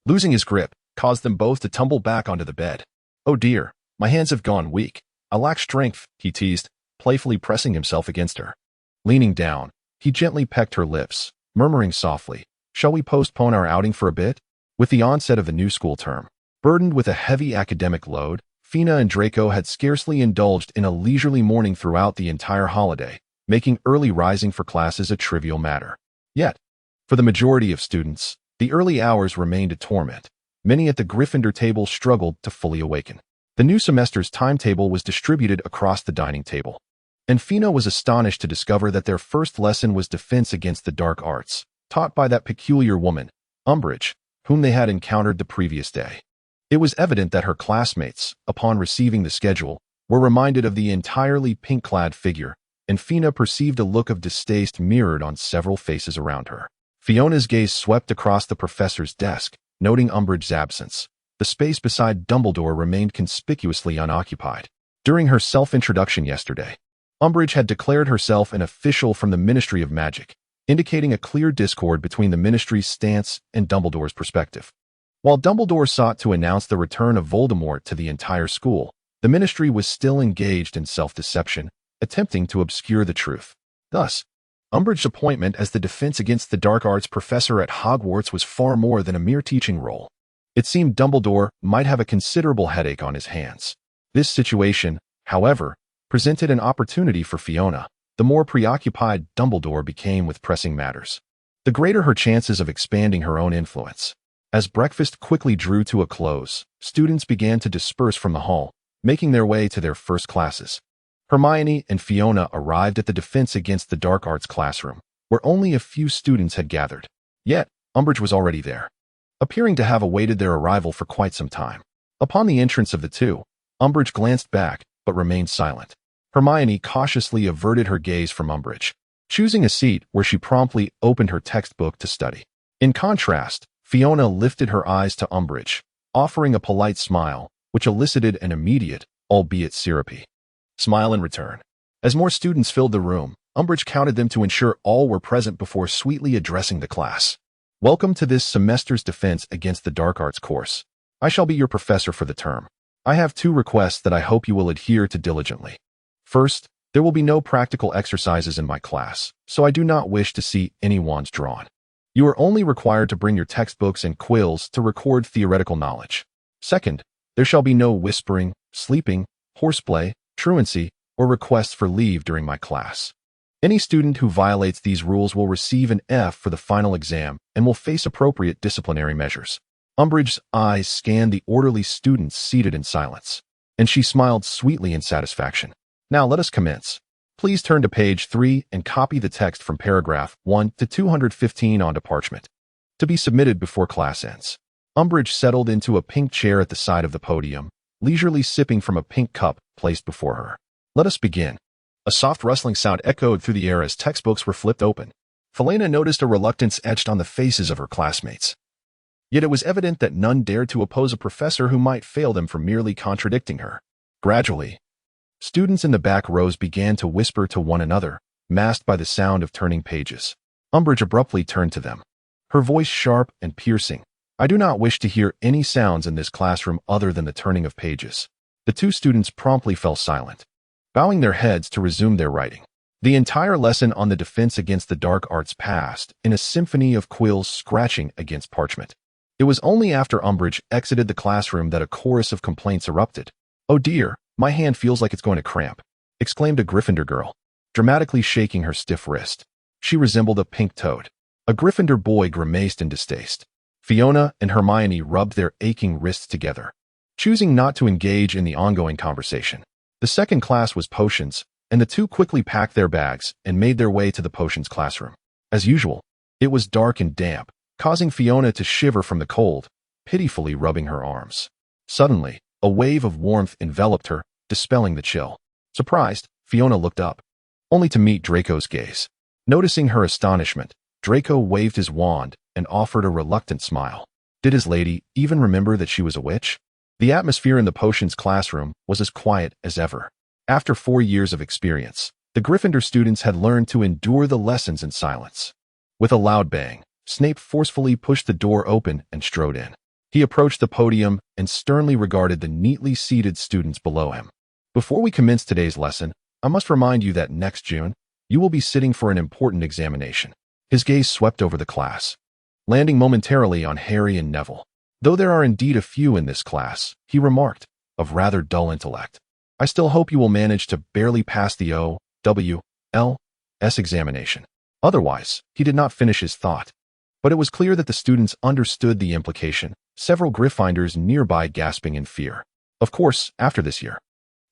losing his grip, caused them both to tumble back onto the bed. "Oh dear, my hands have gone weak. I lack strength," he teased, playfully pressing himself against her. Leaning down, he gently pecked her lips, murmuring softly, "Shall we postpone our outing for a bit?" With the onset of the new school term, burdened with a heavy academic load, Fina and Draco had scarcely indulged in a leisurely morning throughout the entire holiday, making early rising for classes a trivial matter. Yet, for the majority of students, the early hours remained a torment. Many at the Gryffindor table struggled to fully awaken. The new semester's timetable was distributed across the dining table, and Fina was astonished to discover that their first lesson was defense against the dark arts, taught by that peculiar woman, Umbridge, whom they had encountered the previous day. It was evident that her classmates, upon receiving the schedule, were reminded of the entirely pink-clad figure, and Fina perceived a look of distaste mirrored on several faces around her. Fiona's gaze swept across the professor's desk, noting Umbridge's absence. The space beside Dumbledore remained conspicuously unoccupied. During her self-introduction yesterday, Umbridge had declared herself an official from the Ministry of Magic, indicating a clear discord between the Ministry's stance and Dumbledore's perspective. While Dumbledore sought to announce the return of Voldemort to the entire school, the Ministry was still engaged in self-deception, attempting to obscure the truth. Thus, Umbridge's appointment as the Defense Against the Dark Arts professor at Hogwarts was far more than a mere teaching role. It seemed Dumbledore might have a considerable headache on his hands. This situation, however, presented an opportunity for Fiona. The more preoccupied Dumbledore became with pressing matters, the greater her chances of expanding her own influence. As breakfast quickly drew to a close, students began to disperse from the hall, making their way to their first classes. Hermione and Fiona arrived at the Defense Against the Dark Arts classroom, where only a few students had gathered. Yet, Umbridge was already there, appearing to have awaited their arrival for quite some time. Upon the entrance of the two, Umbridge glanced back, but remained silent. Hermione cautiously averted her gaze from Umbridge, choosing a seat where she promptly opened her textbook to study. In contrast, Fiona lifted her eyes to Umbridge, offering a polite smile, which elicited an immediate, albeit syrupy, smile in return. As more students filled the room, Umbridge counted them to ensure all were present before sweetly addressing the class. "Welcome to this semester's Defense Against the Dark Arts course. I shall be your professor for the term. I have 2 requests that I hope you will adhere to diligently. First, there will be no practical exercises in my class, so I do not wish to see any wands drawn. You are only required to bring your textbooks and quills to record theoretical knowledge. Second, there shall be no whispering, sleeping, horseplay, truancy, or requests for leave during my class. Any student who violates these rules will receive an F for the final exam and will face appropriate disciplinary measures." Umbridge's eyes scanned the orderly students seated in silence, and she smiled sweetly in satisfaction. "Now let us commence. Please turn to page 3 and copy the text from paragraph 1 to 215 onto parchment, to be submitted before class ends." Umbridge settled into a pink chair at the side of the podium, leisurely sipping from a pink cup placed before her. Let us begin. A soft rustling sound echoed through the air as textbooks were flipped open. Felena noticed a reluctance etched on the faces of her classmates. Yet it was evident that none dared to oppose a professor who might fail them for merely contradicting her. Gradually, students in the back rows began to whisper to one another, masked by the sound of turning pages. Umbridge abruptly turned to them, her voice sharp and piercing. I do not wish to hear any sounds in this classroom other than the turning of pages. The two students promptly fell silent, bowing their heads to resume their writing. The entire lesson on the defense against the dark arts passed in a symphony of quills scratching against parchment. It was only after Umbridge exited the classroom that a chorus of complaints erupted. "Oh dear, my hand feels like it's going to cramp," exclaimed a Gryffindor girl, dramatically shaking her stiff wrist. She resembled a pink toad. A Gryffindor boy grimaced in distaste. Fiona and Hermione rubbed their aching wrists together, choosing not to engage in the ongoing conversation. The second class was potions, and the two quickly packed their bags and made their way to the potions classroom. As usual, it was dark and damp, causing Fiona to shiver from the cold, pitifully rubbing her arms. Suddenly, a wave of warmth enveloped her, dispelling the chill. Surprised, Fiona looked up, only to meet Draco's gaze. Noticing her astonishment, Draco waved his wand and offered a reluctant smile. Did his lady even remember that she was a witch? The atmosphere in the potions classroom was as quiet as ever. After 4 years of experience, the Gryffindor students had learned to endure the lessons in silence. With a loud bang, Snape forcefully pushed the door open and strode in. He approached the podium and sternly regarded the neatly seated students below him. Before we commence today's lesson, I must remind you that next June, you will be sitting for an important examination. His gaze swept over the class, landing momentarily on Harry and Neville. Though there are indeed a few in this class, he remarked, of rather dull intellect, I still hope you will manage to barely pass the O.W.L.S. examination. Otherwise, he did not finish his thought. But it was clear that the students understood the implication, several Gryffindors nearby gasping in fear. Of course, after this year,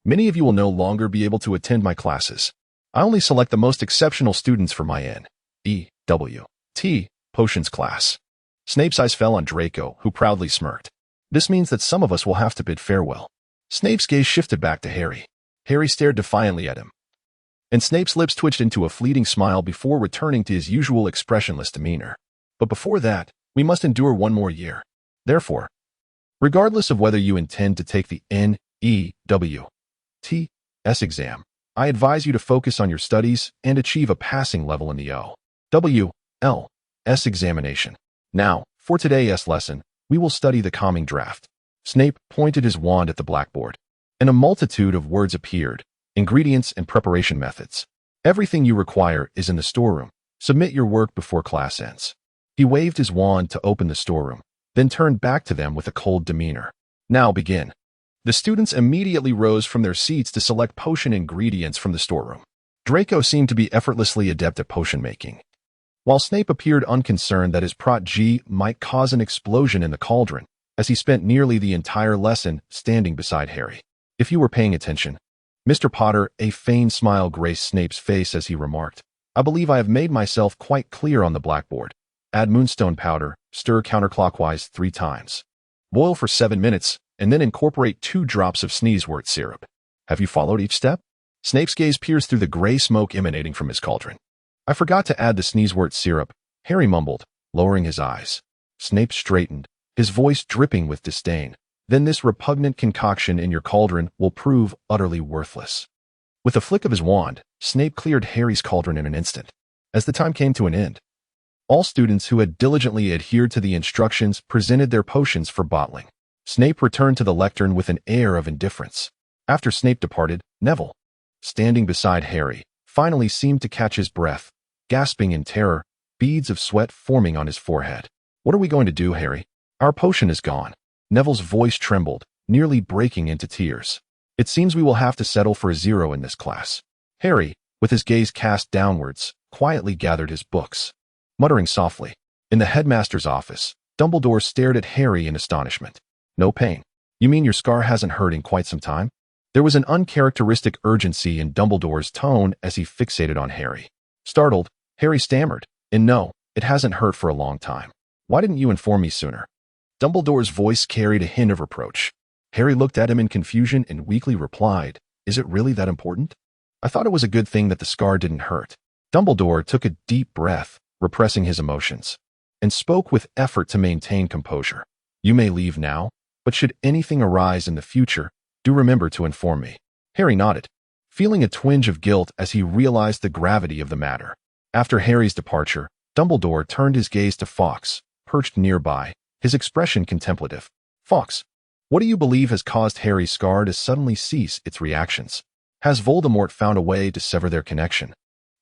many of you will no longer be able to attend my classes. I only select the most exceptional students for my N.E.W.T. potions class. Snape's eyes fell on Draco, who proudly smirked. This means that some of us will have to bid farewell. Snape's gaze shifted back to Harry. Harry stared defiantly at him, and Snape's lips twitched into a fleeting smile before returning to his usual expressionless demeanor. But before that, we must endure 1 more year. Therefore, regardless of whether you intend to take the N.E.W.T.S. exam, I advise you to focus on your studies and achieve a passing level in the O.W.L.S. examination. Now, for today's lesson, we will study the calming draft. Snape pointed his wand at the blackboard, and a multitude of words appeared, ingredients and preparation methods. Everything you require is in the storeroom. Submit your work before class ends. He waved his wand to open the storeroom, then turned back to them with a cold demeanor. Now begin. The students immediately rose from their seats to select potion ingredients from the storeroom. Draco seemed to be effortlessly adept at potion making, while Snape appeared unconcerned that his protege might cause an explosion in the cauldron, as he spent nearly the entire lesson standing beside Harry. If you were paying attention, Mr. Potter, a feigned smile graced Snape's face as he remarked, I believe I have made myself quite clear on the blackboard. Add moonstone powder, stir counterclockwise 3 times. Boil for 7 minutes, and then incorporate 2 drops of sneezewort syrup. Have you followed each step? Snape's gaze pierced through the gray smoke emanating from his cauldron. I forgot to add the sneezewort syrup, Harry mumbled, lowering his eyes. Snape straightened, his voice dripping with disdain. Then this repugnant concoction in your cauldron will prove utterly worthless. With a flick of his wand, Snape cleared Harry's cauldron in an instant. As the time came to an end, all students who had diligently adhered to the instructions presented their potions for bottling. Snape returned to the lectern with an air of indifference. After Snape departed, Neville, standing beside Harry, finally seemed to catch his breath, gasping in terror, beads of sweat forming on his forehead. What are we going to do, Harry? Our potion is gone. Neville's voice trembled, nearly breaking into tears. It seems we will have to settle for a 0 in this class. Harry, with his gaze cast downwards, quietly gathered his books. Muttering softly, in the headmaster's office, Dumbledore stared at Harry in astonishment. No pain. You mean your scar hasn't hurt in quite some time? There was an uncharacteristic urgency in Dumbledore's tone as he fixated on Harry. Startled, Harry stammered, and no, it hasn't hurt for a long time. Why didn't you inform me sooner? Dumbledore's voice carried a hint of reproach. Harry looked at him in confusion and weakly replied, "Is it really that important? I thought it was a good thing that the scar didn't hurt." Dumbledore took a deep breath, repressing his emotions, and spoke with effort to maintain composure. "You may leave now, but should anything arise in the future, do remember to inform me." Harry nodded, feeling a twinge of guilt as he realized the gravity of the matter. After Harry's departure, Dumbledore turned his gaze to Fawkes, perched nearby, his expression contemplative. "Fawkes, what do you believe has caused Harry's scar to suddenly cease its reactions? Has Voldemort found a way to sever their connection?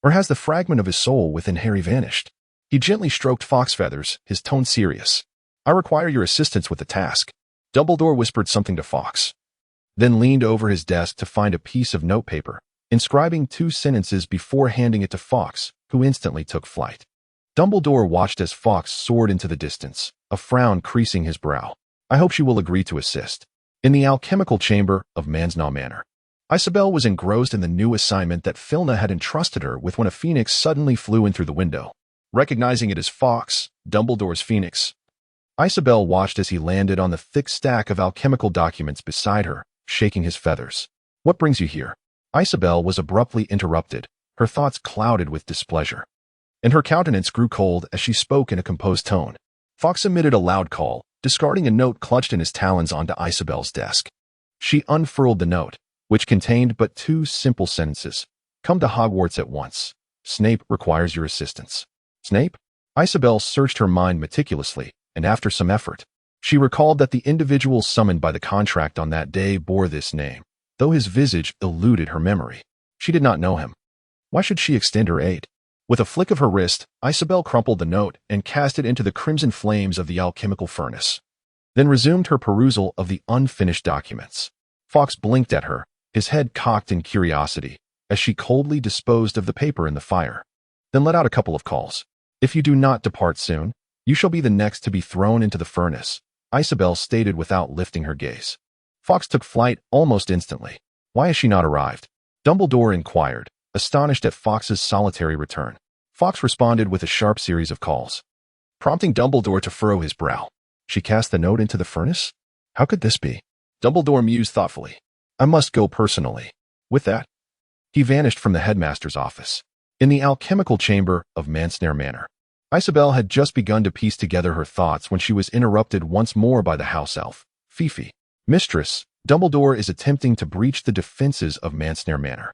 Or has the fragment of his soul within Harry vanished?" He gently stroked Fawkes' feathers, his tone serious. "I require your assistance with the task." Dumbledore whispered something to Fawkes, then leaned over his desk to find a piece of notepaper, inscribing 2 sentences before handing it to Fawkes, who instantly took flight. Dumbledore watched as Fawkes soared into the distance, a frown creasing his brow. "I hope she will agree to assist." In the alchemical chamber of Mansnaugh Manor, Isabel was engrossed in the new assignment that Filna had entrusted her with when a phoenix suddenly flew in through the window. Recognizing it as Fawkes, Dumbledore's phoenix, Isabel watched as he landed on the thick stack of alchemical documents beside her, shaking his feathers. "What brings you here?" Isabel was abruptly interrupted, her thoughts clouded with displeasure, and her countenance grew cold as she spoke in a composed tone. Fawkes emitted a loud call, discarding a note clutched in his talons onto Isabel's desk. She unfurled the note, which contained but 2 simple sentences. "Come to Hogwarts at once. Snape requires your assistance." Snape? Isabel searched her mind meticulously, and after some effort, she recalled that the individual summoned by the contract on that day bore this name, though his visage eluded her memory. She did not know him. Why should she extend her aid? With a flick of her wrist, Isabel crumpled the note and cast it into the crimson flames of the alchemical furnace, then resumed her perusal of the unfinished documents. Fawkes blinked at her, his head cocked in curiosity, as she coldly disposed of the paper in the fire, then let out a couple of calls. "If you do not depart soon, you shall be the next to be thrown into the furnace," Isabel stated without lifting her gaze. Fawkes took flight almost instantly. "Why has she not arrived?" Dumbledore inquired, astonished at Fawkes's solitary return. Fawkes responded with a sharp series of calls, prompting Dumbledore to furrow his brow. "She cast the note into the furnace? How could this be?" Dumbledore mused thoughtfully. "I must go personally." With that, he vanished from the headmaster's office. In the alchemical chamber of Mansnaugh Manor, Isabel had just begun to piece together her thoughts when she was interrupted once more by the house elf. "Fifi, mistress, Dumbledore is attempting to breach the defenses of Mansnaugh Manor."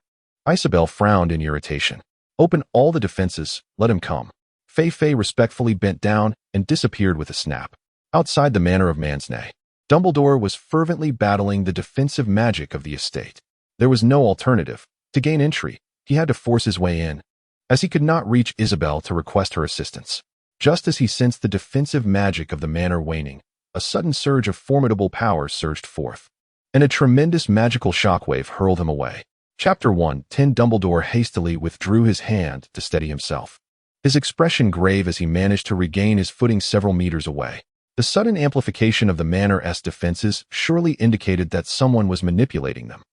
Isabel frowned in irritation. "Open all the defenses, let him come." Fei respectfully bent down and disappeared with a snap. Outside the manor of Mansnaugh, Dumbledore was fervently battling the defensive magic of the estate. There was no alternative. To gain entry, he had to force his way in, as he could not reach Isabel to request her assistance. Just as he sensed the defensive magic of the manor waning, a sudden surge of formidable power surged forth, and a tremendous magical shockwave hurled him away. Chapter 1:10 Dumbledore hastily withdrew his hand to steady himself, his expression grave as he managed to regain his footing several meters away. The sudden amplification of the manor's defenses surely indicated that someone was manipulating them.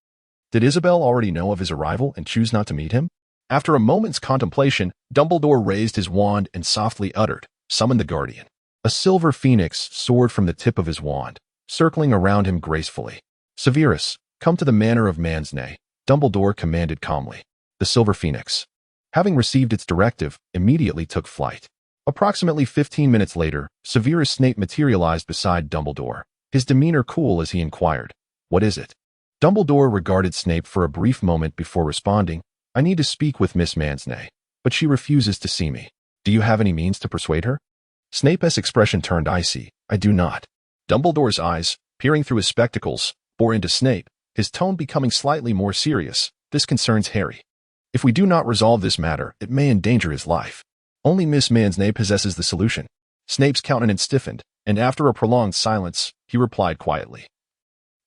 Did Isabel already know of his arrival and choose not to meet him? After a moment's contemplation, Dumbledore raised his wand and softly uttered, "Summon the Guardian." A silver phoenix soared from the tip of his wand, circling around him gracefully. "Severus, come to the manor of Mansnaugh," Dumbledore commanded calmly. The silver phoenix, having received its directive, immediately took flight. Approximately 15 minutes later, Severus Snape materialized beside Dumbledore, his demeanor cool as he inquired, "What is it?" Dumbledore regarded Snape for a brief moment before responding, "I need to speak with Miss Mansnaugh, but she refuses to see me. Do you have any means to persuade her?" Snape's expression turned icy. "I do not." Dumbledore's eyes, peering through his spectacles, bore into Snape, his tone becoming slightly more serious. "This concerns Harry. If we do not resolve this matter, it may endanger his life. Only Miss Mansnaugh possesses the solution." Snape's countenance stiffened, and after a prolonged silence, he replied quietly,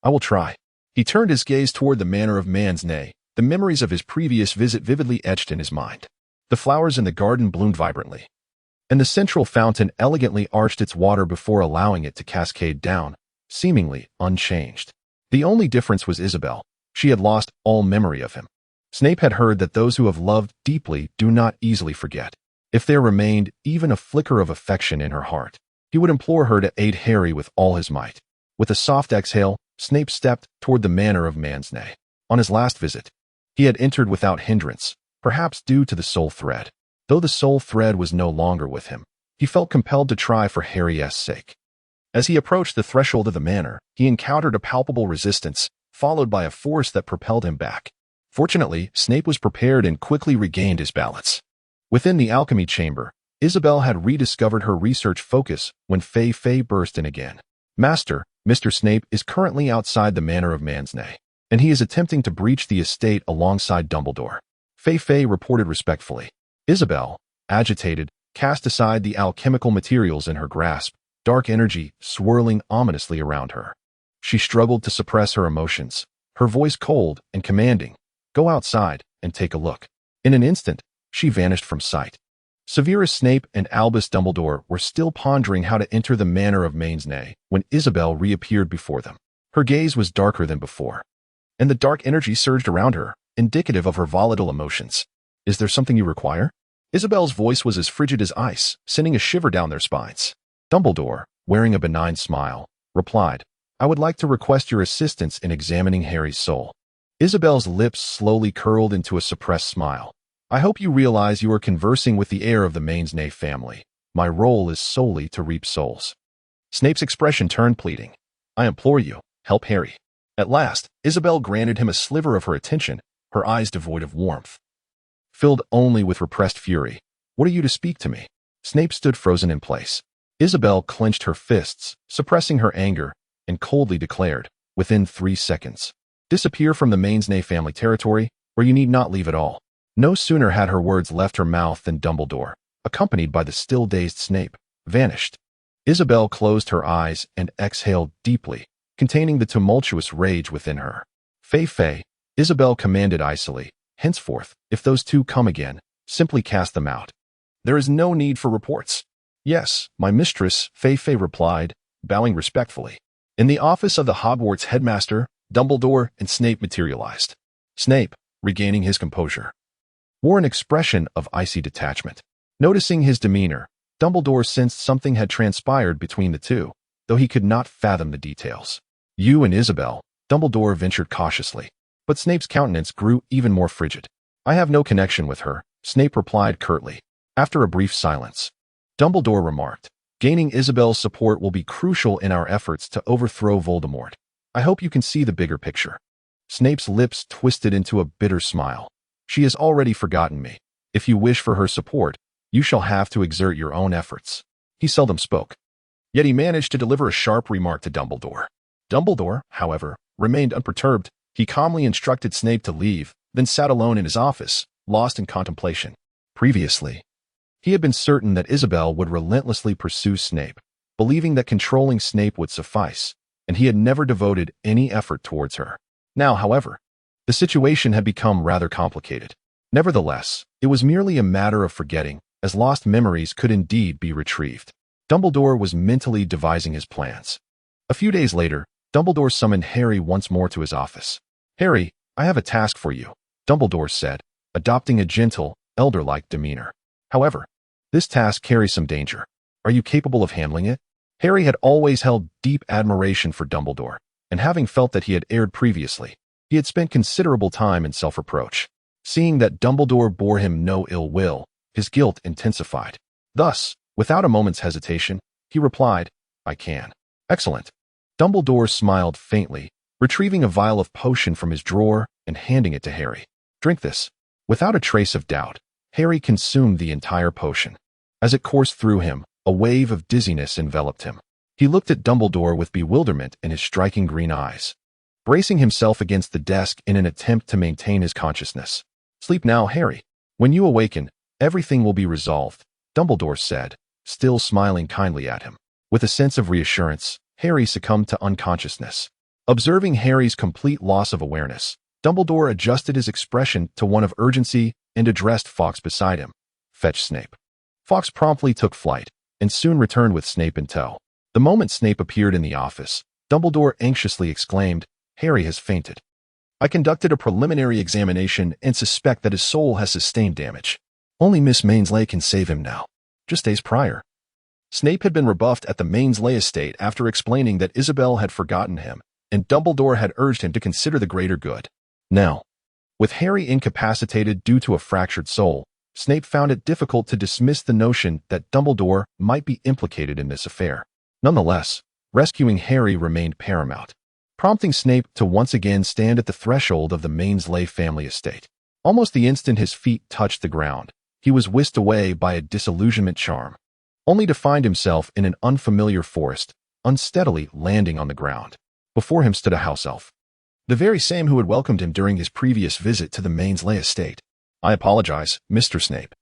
"I will try." He turned his gaze toward the manor of Mansnaugh, the memories of his previous visit vividly etched in his mind. The flowers in the garden bloomed vibrantly, and the central fountain elegantly arched its water before allowing it to cascade down, seemingly unchanged. The only difference was Isabel. She had lost all memory of him. Snape had heard that those who have loved deeply do not easily forget. If there remained even a flicker of affection in her heart, He would implore her to aid Harry with all his might. With a soft exhale, Snape stepped toward the manor of Mansnay. On his last visit, he had entered without hindrance, perhaps due to the soul thread. Though the soul thread was no longer with him, he felt compelled to try for Harry's sake. As he approached the threshold of the manor, he encountered a palpable resistance, followed by a force that propelled him back. Fortunately, Snape was prepared and quickly regained his balance. Within the alchemy chamber, Isabel had rediscovered her research focus when Fei burst in again. Master, Mr. Snape is currently outside the manor of Mansnay, and he is attempting to breach the estate alongside Dumbledore. Fei reported respectfully. Isabel, agitated, cast aside the alchemical materials in her grasp, dark energy swirling ominously around her. She struggled to suppress her emotions, her voice cold and commanding. Go outside and take a look. In an instant, she vanished from sight. Severus Snape and Albus Dumbledore were still pondering how to enter the manor of Mansnay when Isabel reappeared before them. Her gaze was darker than before, and the dark energy surged around her, indicative of her volatile emotions. Is there something you require? Isabel's voice was as frigid as ice, sending a shiver down their spines. Dumbledore, wearing a benign smile, replied, I would like to request your assistance in examining Harry's soul. Isabel's lips slowly curled into a suppressed smile. I hope you realize you are conversing with the heir of the Mansnay family. My role is solely to reap souls. Snape's expression turned pleading. I implore you, help Harry. At last, Isabel granted him a sliver of her attention, her eyes devoid of warmth, filled only with repressed fury. What are you to speak to me? Snape stood frozen in place. Isabel clenched her fists, suppressing her anger, and coldly declared, within 3 seconds, disappear from the Mansnay family territory, or you need not leave at all. No sooner had her words left her mouth than Dumbledore, accompanied by the still dazed Snape, vanished. Isabel closed her eyes and exhaled deeply, containing the tumultuous rage within her. Fei, Isabel commanded icily, henceforth, if those two come again, simply cast them out. There is no need for reports. Yes, my mistress, Fei replied, bowing respectfully. In the office of the Hogwarts headmaster, Dumbledore and Snape materialized. Snape, regaining his composure, wore an expression of icy detachment. Noticing his demeanor, Dumbledore sensed something had transpired between the two, though he could not fathom the details. You and Isabel, Dumbledore ventured cautiously, but Snape's countenance grew even more frigid. I have no connection with her, Snape replied curtly. After a brief silence, Dumbledore remarked, gaining Isabel's support will be crucial in our efforts to overthrow Voldemort. I hope you can see the bigger picture. Snape's lips twisted into a bitter smile. She has already forgotten me. If you wish for her support, you shall have to exert your own efforts. He seldom spoke, yet he managed to deliver a sharp remark to Dumbledore. Dumbledore, however, remained unperturbed. He calmly instructed Snape to leave, then sat alone in his office, lost in contemplation. Previously, he had been certain that Isabel would relentlessly pursue Snape, believing that controlling Snape would suffice, and he had never devoted any effort towards her. Now, however, the situation had become rather complicated. Nevertheless, it was merely a matter of forgetting, as lost memories could indeed be retrieved. Dumbledore was mentally devising his plans. A few days later, Dumbledore summoned Harry once more to his office. Harry, I have a task for you, Dumbledore said, adopting a gentle, elder-like demeanor. However, this task carries some danger. Are you capable of handling it? Harry had always held deep admiration for Dumbledore, and having felt that he had erred previously, he had spent considerable time in self-reproach. Seeing that Dumbledore bore him no ill will, his guilt intensified. Thus, without a moment's hesitation, he replied, I can. Excellent. Dumbledore smiled faintly, retrieving a vial of potion from his drawer and handing it to Harry. Drink this. Without a trace of doubt, Harry consumed the entire potion. As it coursed through him, a wave of dizziness enveloped him. He looked at Dumbledore with bewilderment in his striking green eyes, bracing himself against the desk in an attempt to maintain his consciousness. Sleep now, Harry. When you awaken, everything will be resolved, Dumbledore said, still smiling kindly at him. With a sense of reassurance, Harry succumbed to unconsciousness. Observing Harry's complete loss of awareness, Dumbledore adjusted his expression to one of urgency and addressed Fawkes beside him. Fetch Snape. Fawkes promptly took flight, and soon returned with Snape in tow. The moment Snape appeared in the office, Dumbledore anxiously exclaimed, Harry has fainted. I conducted a preliminary examination and suspect that his soul has sustained damage. Only Miss Mainsley can save him now. Just days prior, Snape had been rebuffed at the Mainsley estate after explaining that Isabel had forgotten him, and Dumbledore had urged him to consider the greater good. Now, with Harry incapacitated due to a fractured soul, Snape found it difficult to dismiss the notion that Dumbledore might be implicated in this affair. Nonetheless, rescuing Harry remained paramount, prompting Snape to once again stand at the threshold of the Mainsley family estate. Almost the instant his feet touched the ground, he was whisked away by a disillusionment charm, only to find himself in an unfamiliar forest, unsteadily landing on the ground. Before him stood a house elf, the very same who had welcomed him during his previous visit to the Mainsley estate. "I apologize, Mr. Snape,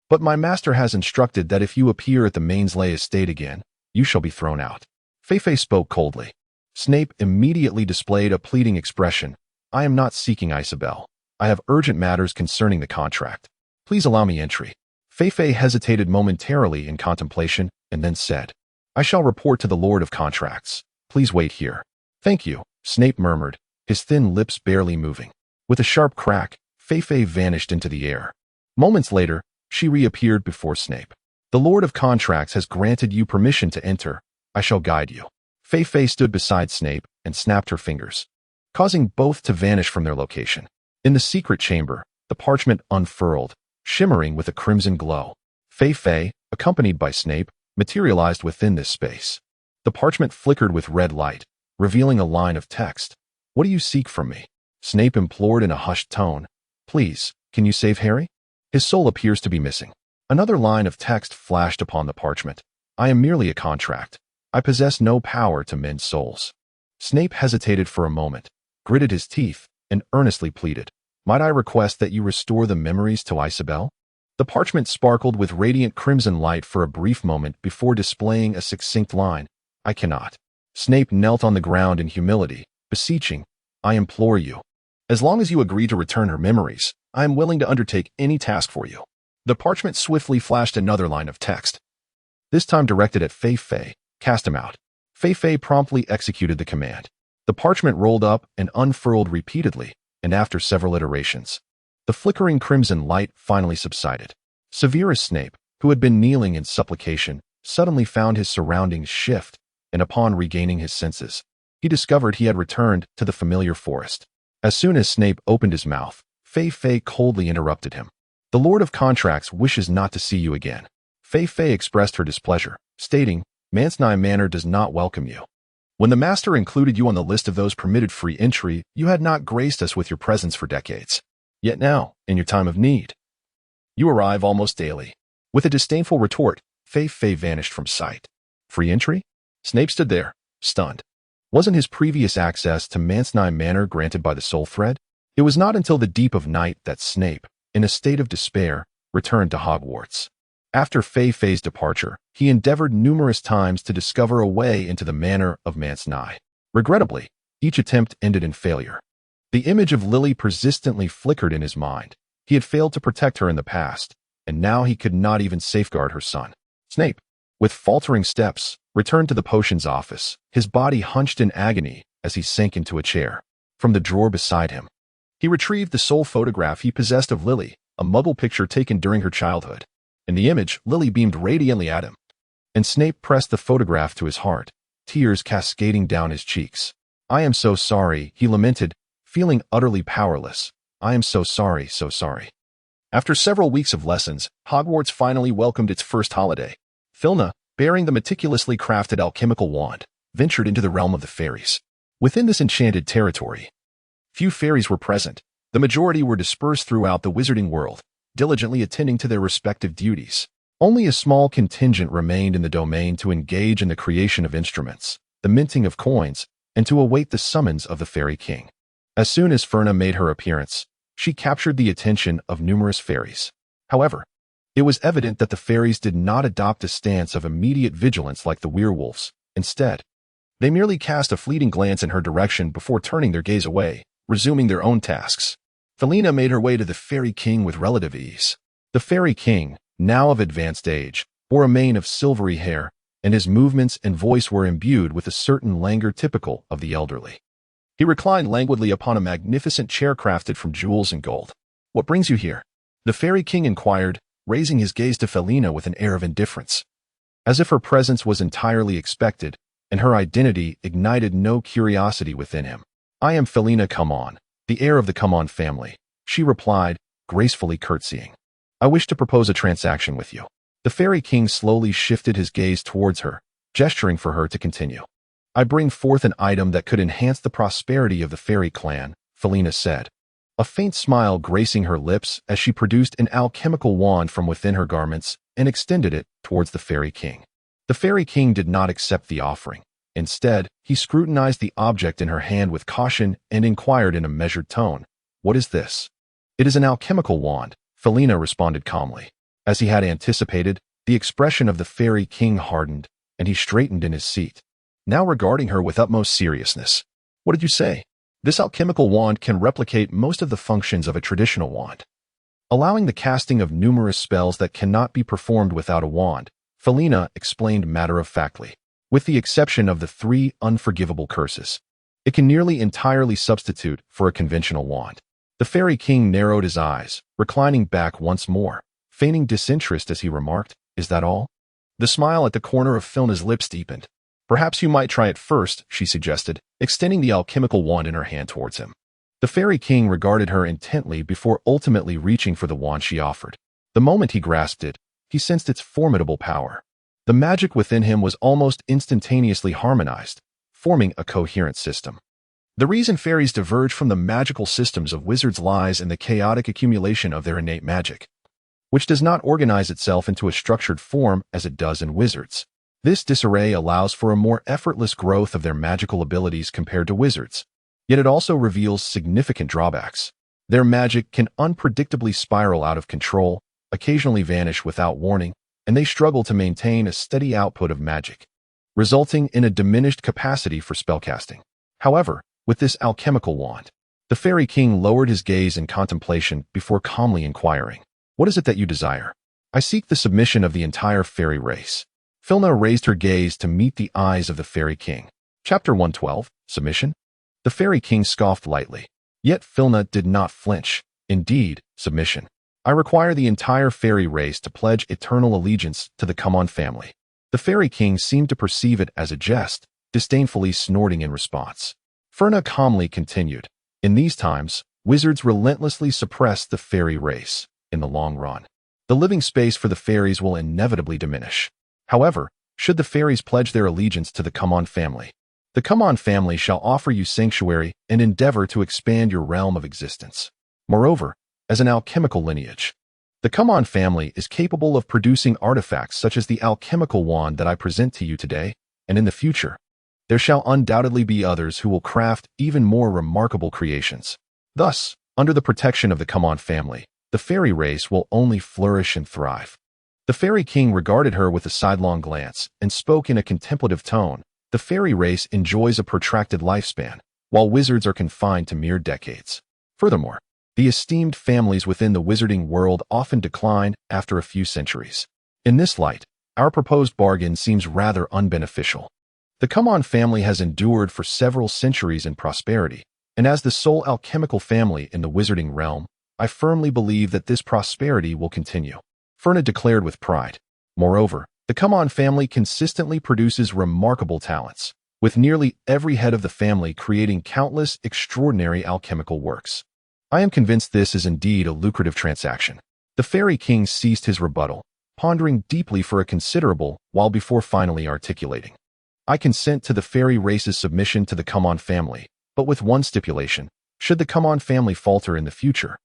but my master has instructed that if you appear at the Mainsley estate again, you shall be thrown out." Fei spoke coldly. Snape immediately displayed a pleading expression. "I am not seeking Isabel. I have urgent matters concerning the contract. Please allow me entry." Fei hesitated momentarily in contemplation and then said, "I shall report to the Lord of Contracts. Please wait here." "Thank you," Snape murmured, his thin lips barely moving. With a sharp crack, Fei vanished into the air. Moments later, she reappeared before Snape. "The Lord of Contracts has granted you permission to enter. I shall guide you." Fei stood beside Snape and snapped her fingers, causing both to vanish from their location. In the secret chamber, the parchment unfurled, shimmering with a crimson glow. Fei, accompanied by Snape, materialized within this space. The parchment flickered with red light, revealing a line of text. "What do you seek from me?" Snape implored in a hushed tone. "Please, can you save Harry? His soul appears to be missing." Another line of text flashed upon the parchment. "I am merely a contract. I possess no power to mend souls." Snape hesitated for a moment, gritted his teeth, and earnestly pleaded, "Might I request that you restore the memories to Isabel?" The parchment sparkled with radiant crimson light for a brief moment before displaying a succinct line. "I cannot." Snape knelt on the ground in humility, beseeching, "I implore you. As long as you agree to return her memories, I am willing to undertake any task for you." The parchment swiftly flashed another line of text, this time directed at Fei. "Cast him out." Fei promptly executed the command. The parchment rolled up and unfurled repeatedly, and after several iterations, the flickering crimson light finally subsided. Severus Snape, who had been kneeling in supplication, suddenly found his surroundings shift, and upon regaining his senses, he discovered he had returned to the familiar forest. As soon as Snape opened his mouth, Fei coldly interrupted him. "The Lord of Contracts wishes not to see you again." Fei expressed her displeasure, stating, "Mainsley Manor does not welcome you. When the Master included you on the list of those permitted free entry, you had not graced us with your presence for decades. Yet now, in your time of need, you arrive almost daily." With a disdainful retort, Fei vanished from sight. Free entry? Snape stood there, stunned. Wasn't his previous access to Mainsley Manor granted by the Soul Thread? It was not until the deep of night that Snape, in a state of despair, returned to Hogwarts. After Fei's departure, he endeavored numerous times to discover a way into the manor of Mainsley. Regrettably, each attempt ended in failure. The image of Lily persistently flickered in his mind. He had failed to protect her in the past, and now he could not even safeguard her son. Snape, with faltering steps, returned to the potions office, his body hunched in agony as he sank into a chair. From the drawer beside him, he retrieved the sole photograph he possessed of Lily, a Muggle picture taken during her childhood. In the image, Lily beamed radiantly at him, and Snape pressed the photograph to his heart, tears cascading down his cheeks. "I am so sorry," he lamented, feeling utterly powerless. "I am so sorry, so sorry." After several weeks of lessons, Hogwarts finally welcomed its first holiday. Filna, bearing the meticulously crafted alchemical wand, ventured into the realm of the fairies. Within this enchanted territory, few fairies were present. The majority were dispersed throughout the wizarding world, diligently attending to their respective duties. Only a small contingent remained in the domain to engage in the creation of instruments, the minting of coins, and to await the summons of the Fairy King. As soon as Ferna made her appearance, she captured the attention of numerous fairies. However, it was evident that the fairies did not adopt a stance of immediate vigilance like the werewolves. Instead, they merely cast a fleeting glance in her direction before turning their gaze away, resuming their own tasks. Felina made her way to the Fairy King with relative ease. The Fairy King, now of advanced age, bore a mane of silvery hair, and his movements and voice were imbued with a certain languor typical of the elderly. He reclined languidly upon a magnificent chair crafted from jewels and gold. "What brings you here?" the Fairy King inquired, raising his gaze to Felina with an air of indifference. as if her presence was entirely expected, and her identity ignited no curiosity within him. "I am Felina Come On, the heir of the Come On family," she replied, gracefully curtsying. "I wish to propose a transaction with you." The Fairy King slowly shifted his gaze towards her, gesturing for her to continue. "I bring forth an item that could enhance the prosperity of the fairy clan," Felina said, a faint smile gracing her lips as she produced an alchemical wand from within her garments and extended it towards the Fairy King. The Fairy King did not accept the offering. Instead, he scrutinized the object in her hand with caution and inquired in a measured tone, "What is this?" "It is an alchemical wand," Felina responded calmly. As he had anticipated, the expression of the Fairy King hardened, and he straightened in his seat, now regarding her with utmost seriousness. "What did you say?" "This alchemical wand can replicate most of the functions of a traditional wand, allowing the casting of numerous spells that cannot be performed without a wand," Felina explained matter-of-factly. "With the exception of the 3 unforgivable curses, it can nearly entirely substitute for a conventional wand." The Fairy King narrowed his eyes, reclining back once more, feigning disinterest as he remarked, "Is that all?" The smile at the corner of Felina's lips deepened. "Perhaps you might try it first," she suggested, extending the alchemical wand in her hand towards him. The Fairy King regarded her intently before ultimately reaching for the wand she offered. The moment he grasped it, he sensed its formidable power. The magic within him was almost instantaneously harmonized, forming a coherent system. The reason fairies diverge from the magical systems of wizards lies in the chaotic accumulation of their innate magic, which does not organize itself into a structured form as it does in wizards. This disarray allows for a more effortless growth of their magical abilities compared to wizards, yet it also reveals significant drawbacks. Their magic can unpredictably spiral out of control, occasionally vanish without warning, and they struggle to maintain a steady output of magic, resulting in a diminished capacity for spellcasting. However, with this alchemical wand, the Fairy King lowered his gaze in contemplation before calmly inquiring, "What is it that you desire?" "I seek the submission of the entire fairy race." Felina raised her gaze to meet the eyes of the Fairy King. Chapter 112, Submission? The Fairy King scoffed lightly. Yet Felina did not flinch. "Indeed, submission. I require the entire fairy race to pledge eternal allegiance to the Come On family." The Fairy King seemed to perceive it as a jest, disdainfully snorting in response. Felina calmly continued, "In these times, wizards relentlessly suppress the fairy race. In the long run, the living space for the fairies will inevitably diminish. However, should the fairies pledge their allegiance to the Come On family, the Come On family shall offer you sanctuary and endeavor to expand your realm of existence. Moreover, as an alchemical lineage, the Come On family is capable of producing artifacts such as the alchemical wand that I present to you today, and in the future, there shall undoubtedly be others who will craft even more remarkable creations. Thus, under the protection of the Come On family, the fairy race will only flourish and thrive." The Fairy King regarded her with a sidelong glance and spoke in a contemplative tone. "The fairy race enjoys a protracted lifespan, while wizards are confined to mere decades. Furthermore, the esteemed families within the wizarding world often decline after a few centuries. In this light, our proposed bargain seems rather unbeneficial. The Come On family has endured for several centuries in prosperity, and as the sole alchemical family in the wizarding realm, I firmly believe that this prosperity will continue," Felina declared with pride. "Moreover, the Come On family consistently produces remarkable talents, with nearly every head of the family creating countless extraordinary alchemical works. I am convinced this is indeed a lucrative transaction." The Fairy King ceased his rebuttal, pondering deeply for a considerable while before finally articulating, "I consent to the fairy race's submission to the Come On family, but with one stipulation. Should the Come On family falter in the future,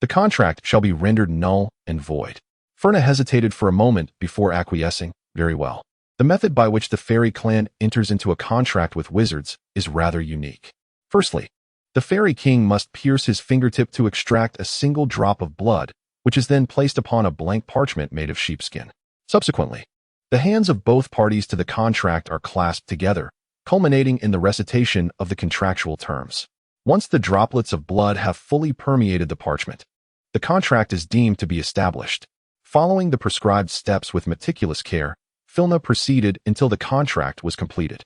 the contract shall be rendered null and void." Felina hesitated for a moment before acquiescing. "Very well. The method by which the fairy clan enters into a contract with wizards is rather unique. Firstly, the Fairy King must pierce his fingertip to extract a single drop of blood, which is then placed upon a blank parchment made of sheepskin. Subsequently, the hands of both parties to the contract are clasped together, culminating in the recitation of the contractual terms. Once the droplets of blood have fully permeated the parchment, the contract is deemed to be established. Following the prescribed steps with meticulous care, Felina proceeded until the contract was completed.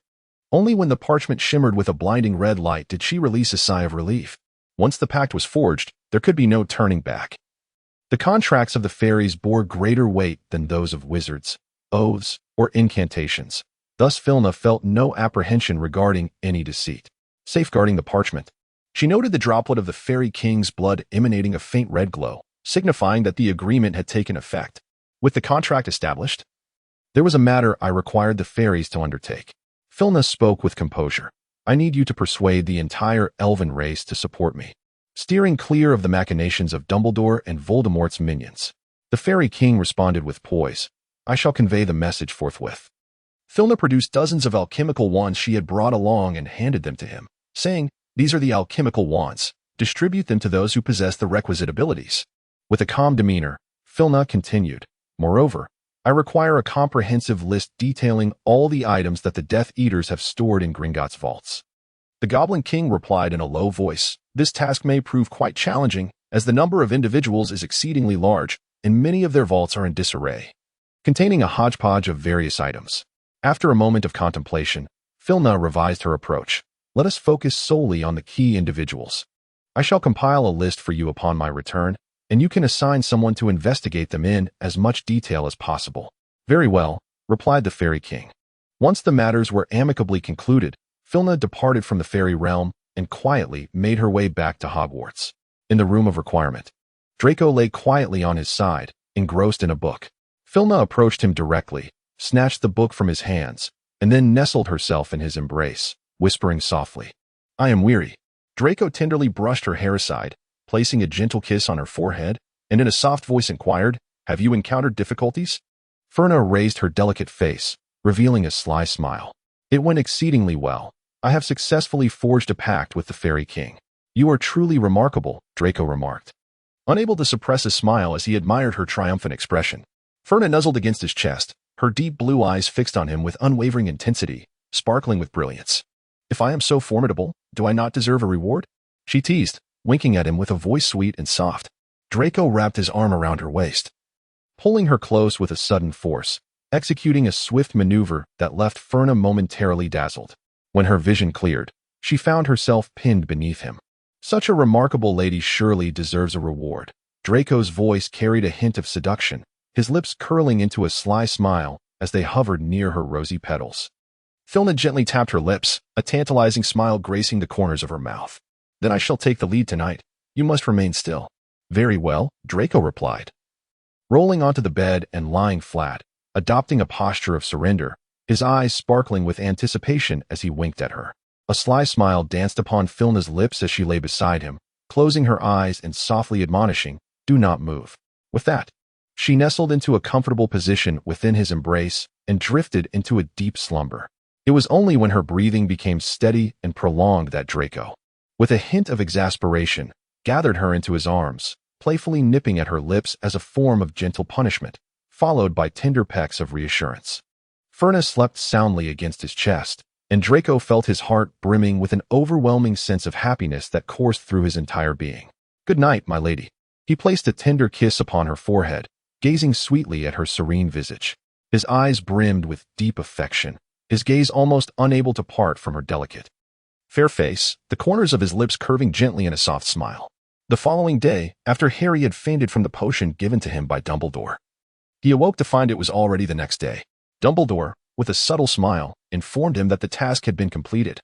Only when the parchment shimmered with a blinding red light did she release a sigh of relief. Once the pact was forged, there could be no turning back. The contracts of the fairies bore greater weight than those of wizards, oaths, or incantations. Thus Filna felt no apprehension regarding any deceit. Safeguarding the parchment, she noted the droplet of the Fairy King's blood emanating a faint red glow, signifying that the agreement had taken effect. With the contract established, there was a matter I required the fairies to undertake. Filna spoke with composure. I need you to persuade the entire elven race to support me, steering clear of the machinations of Dumbledore and Voldemort's minions. The Fairy King responded with poise. I shall convey the message forthwith. Filna produced dozens of alchemical wands she had brought along and handed them to him, saying, These are the alchemical wands. Distribute them to those who possess the requisite abilities. With a calm demeanor, Filna continued, Moreover, I require a comprehensive list detailing all the items that the Death Eaters have stored in Gringotts vaults. The Goblin King replied in a low voice, This task may prove quite challenging, as the number of individuals is exceedingly large, and many of their vaults are in disarray, containing a hodgepodge of various items. After a moment of contemplation, Filna revised her approach. Let us focus solely on the key individuals. I shall compile a list for you upon my return, and you can assign someone to investigate them in as much detail as possible. Very well, replied the Fairy King. Once the matters were amicably concluded, Filna departed from the fairy realm and quietly made her way back to Hogwarts. In the room of requirement, Draco lay quietly on his side, engrossed in a book. Filna approached him directly, snatched the book from his hands, and then nestled herself in his embrace, whispering softly, I am weary. Draco tenderly brushed her hair aside, placing a gentle kiss on her forehead, and in a soft voice inquired, Have you encountered difficulties? Ferna raised her delicate face, revealing a sly smile. It went exceedingly well. I have successfully forged a pact with the Fairy King. You are truly remarkable, Draco remarked, unable to suppress a smile as he admired her triumphant expression. Ferna nuzzled against his chest, her deep blue eyes fixed on him with unwavering intensity, sparkling with brilliance. If I am so formidable, do I not deserve a reward? She teased, winking at him with a voice sweet and soft. Draco wrapped his arm around her waist, pulling her close with a sudden force, executing a swift maneuver that left Ferna momentarily dazzled. When her vision cleared, she found herself pinned beneath him. Such a remarkable lady surely deserves a reward. Draco's voice carried a hint of seduction, his lips curling into a sly smile as they hovered near her rosy petals. Filna gently tapped her lips, a tantalizing smile gracing the corners of her mouth. Then I shall take the lead tonight. You must remain still. Very well, Draco replied. Rolling onto the bed and lying flat, adopting a posture of surrender, his eyes sparkling with anticipation as he winked at her. A sly smile danced upon Filna's lips as she lay beside him, closing her eyes and softly admonishing, Do not move. With that, she nestled into a comfortable position within his embrace and drifted into a deep slumber. It was only when her breathing became steady and prolonged that Draco, with a hint of exasperation, gathered her into his arms, playfully nipping at her lips as a form of gentle punishment, followed by tender pecks of reassurance. Ferna slept soundly against his chest, and Draco felt his heart brimming with an overwhelming sense of happiness that coursed through his entire being. Good night, my lady. He placed a tender kiss upon her forehead, gazing sweetly at her serene visage. His eyes brimmed with deep affection, his gaze almost unable to part from her delicate, fair face, the corners of his lips curving gently in a soft smile. The following day, after Harry had fainted from the potion given to him by Dumbledore, he awoke to find it was already the next day. Dumbledore, with a subtle smile, informed him that the task had been completed.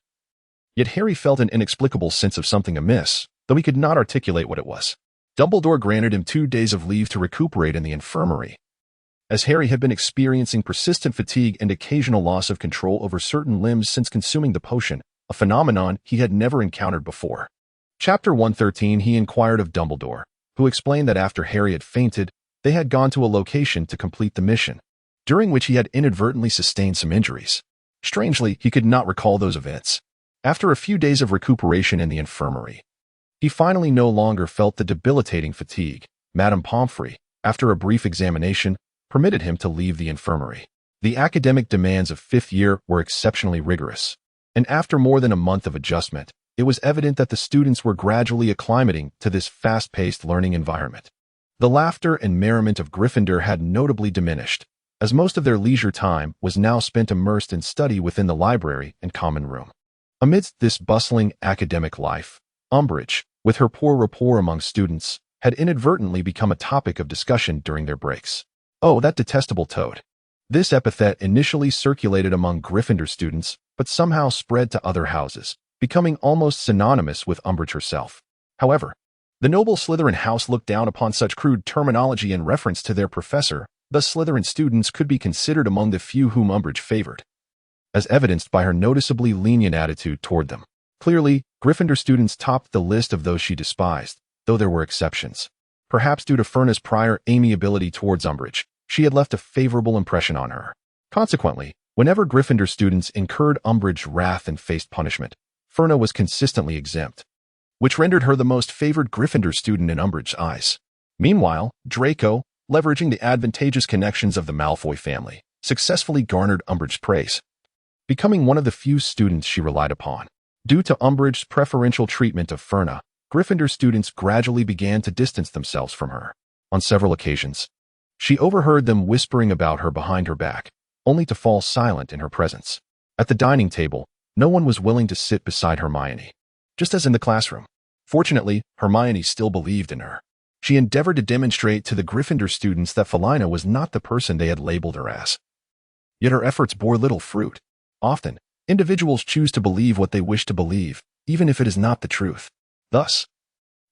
Yet Harry felt an inexplicable sense of something amiss, though he could not articulate what it was. Dumbledore granted him 2 days of leave to recuperate in the infirmary, as Harry had been experiencing persistent fatigue and occasional loss of control over certain limbs since consuming the potion, a phenomenon he had never encountered before. Chapter 113 He inquired of Dumbledore, who explained that after Harry had fainted, they had gone to a location to complete the mission, during which he had inadvertently sustained some injuries. Strangely, he could not recall those events. After a few days of recuperation in the infirmary, he finally no longer felt the debilitating fatigue. Madame Pomfrey, after a brief examination, permitted him to leave the infirmary. The academic demands of 5th year were exceptionally rigorous, and after more than a month of adjustment, it was evident that the students were gradually acclimating to this fast-paced learning environment. The laughter and merriment of Gryffindor had notably diminished, as most of their leisure time was now spent immersed in study within the library and common room. Amidst this bustling academic life, Umbridge, with her poor rapport among students, had inadvertently become a topic of discussion during their breaks. Oh, that detestable toad. This epithet initially circulated among Gryffindor students, but somehow spread to other houses, becoming almost synonymous with Umbridge herself. However, the noble Slytherin house looked down upon such crude terminology in reference to their professor, thus Slytherin students could be considered among the few whom Umbridge favored, as evidenced by her noticeably lenient attitude toward them. Clearly, Gryffindor students topped the list of those she despised, though there were exceptions. Perhaps due to Ferna's prior amiability towards Umbridge, she had left a favorable impression on her. Consequently, whenever Gryffindor students incurred Umbridge's wrath and faced punishment, Ferna was consistently exempt, which rendered her the most favored Gryffindor student in Umbridge's eyes. Meanwhile, Draco, leveraging the advantageous connections of the Malfoy family, successfully garnered Umbridge's praise, becoming one of the few students she relied upon. Due to Umbridge's preferential treatment of Ferna, Gryffindor students gradually began to distance themselves from her. On several occasions, she overheard them whispering about her behind her back, only to fall silent in her presence. At the dining table, no one was willing to sit beside Hermione, just as in the classroom. Fortunately, Hermione still believed in her. She endeavored to demonstrate to the Gryffindor students that Felina was not the person they had labeled her as. Yet her efforts bore little fruit. Often, individuals choose to believe what they wish to believe, even if it is not the truth. Thus,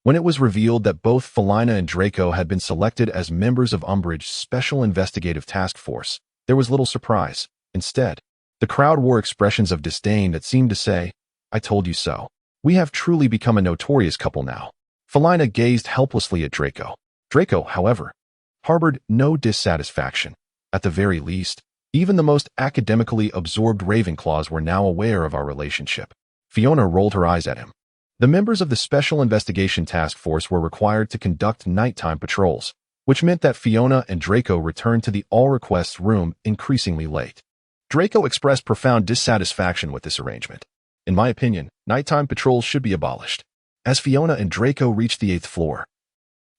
when it was revealed that both Felina and Draco had been selected as members of Umbridge's Special Investigative Task Force, there was little surprise. Instead, the crowd wore expressions of disdain that seemed to say, "I told you so. We have truly become a notorious couple now." Felina gazed helplessly at Draco. Draco, however, harbored no dissatisfaction. At the very least, even the most academically absorbed Ravenclaws were now aware of our relationship. Fiona rolled her eyes at him. The members of the Special Investigation Task Force were required to conduct nighttime patrols, which meant that Fiona and Draco returned to the all-requests room increasingly late. Draco expressed profound dissatisfaction with this arrangement. "In my opinion, nighttime patrols should be abolished." As Fiona and Draco reached the 8th floor,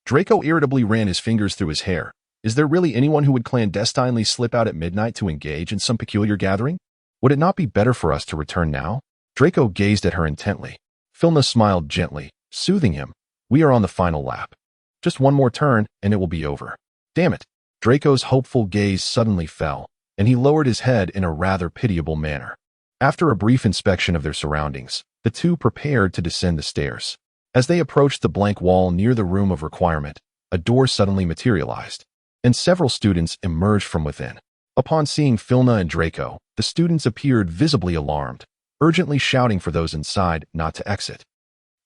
Draco irritably ran his fingers through his hair. Is there really anyone who would clandestinely slip out at midnight to engage in some peculiar gathering? Would it not be better for us to return now? Draco gazed at her intently. Filna smiled gently, soothing him. "We are on the final lap. Just one more turn, and it will be over." Damn it. Draco's hopeful gaze suddenly fell, and he lowered his head in a rather pitiable manner. After a brief inspection of their surroundings, the two prepared to descend the stairs. As they approached the blank wall near the room of requirement, a door suddenly materialized, and several students emerged from within. Upon seeing Filna and Draco, the students appeared visibly alarmed, urgently shouting for those inside not to exit.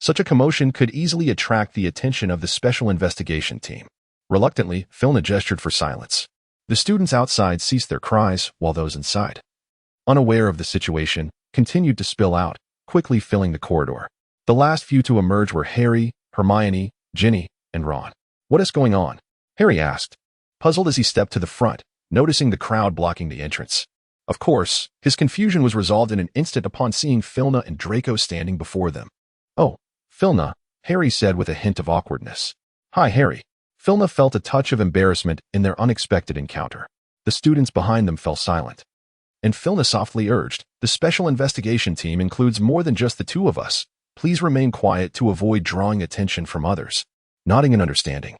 Such a commotion could easily attract the attention of the Special Investigation team. Reluctantly, Filna gestured for silence. The students outside ceased their cries, while those inside, unaware of the situation, continued to spill out, quickly filling the corridor. The last few to emerge were Harry, Hermione, Ginny, and Ron. "What is going on?" Harry asked, puzzled as he stepped to the front, noticing the crowd blocking the entrance. Of course, his confusion was resolved in an instant upon seeing Filna and Draco standing before them. "Oh, Filna," Harry said with a hint of awkwardness. "Hi, Harry." Filna felt a touch of embarrassment in their unexpected encounter. The students behind them fell silent, and Filna softly urged, "The Special Investigation team includes more than just the two of us. Please remain quiet to avoid drawing attention from others." Nodding in understanding,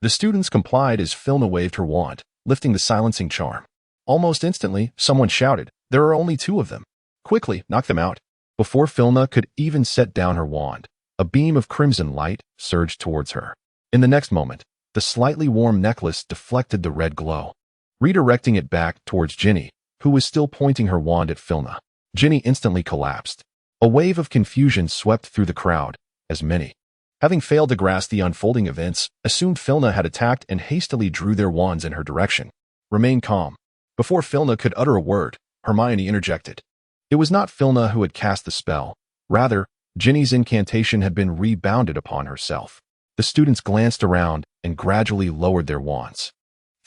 the students complied as Filna waved her wand, lifting the silencing charm. Almost instantly, someone shouted, "There are only two of them. Quickly, knock them out." Before Filna could even set down her wand, a beam of crimson light surged towards her. In the next moment, the slightly warm necklace deflected the red glow, redirecting it back towards Ginny, who was still pointing her wand at Filna. Ginny instantly collapsed. A wave of confusion swept through the crowd, as many, having failed to grasp the unfolding events, assumed Filna had attacked and hastily drew their wands in her direction. "Remain calm." Before Filna could utter a word, Hermione interjected. It was not Filna who had cast the spell. Rather, Ginny's incantation had been rebounded upon herself. The students glanced around and gradually lowered their wands.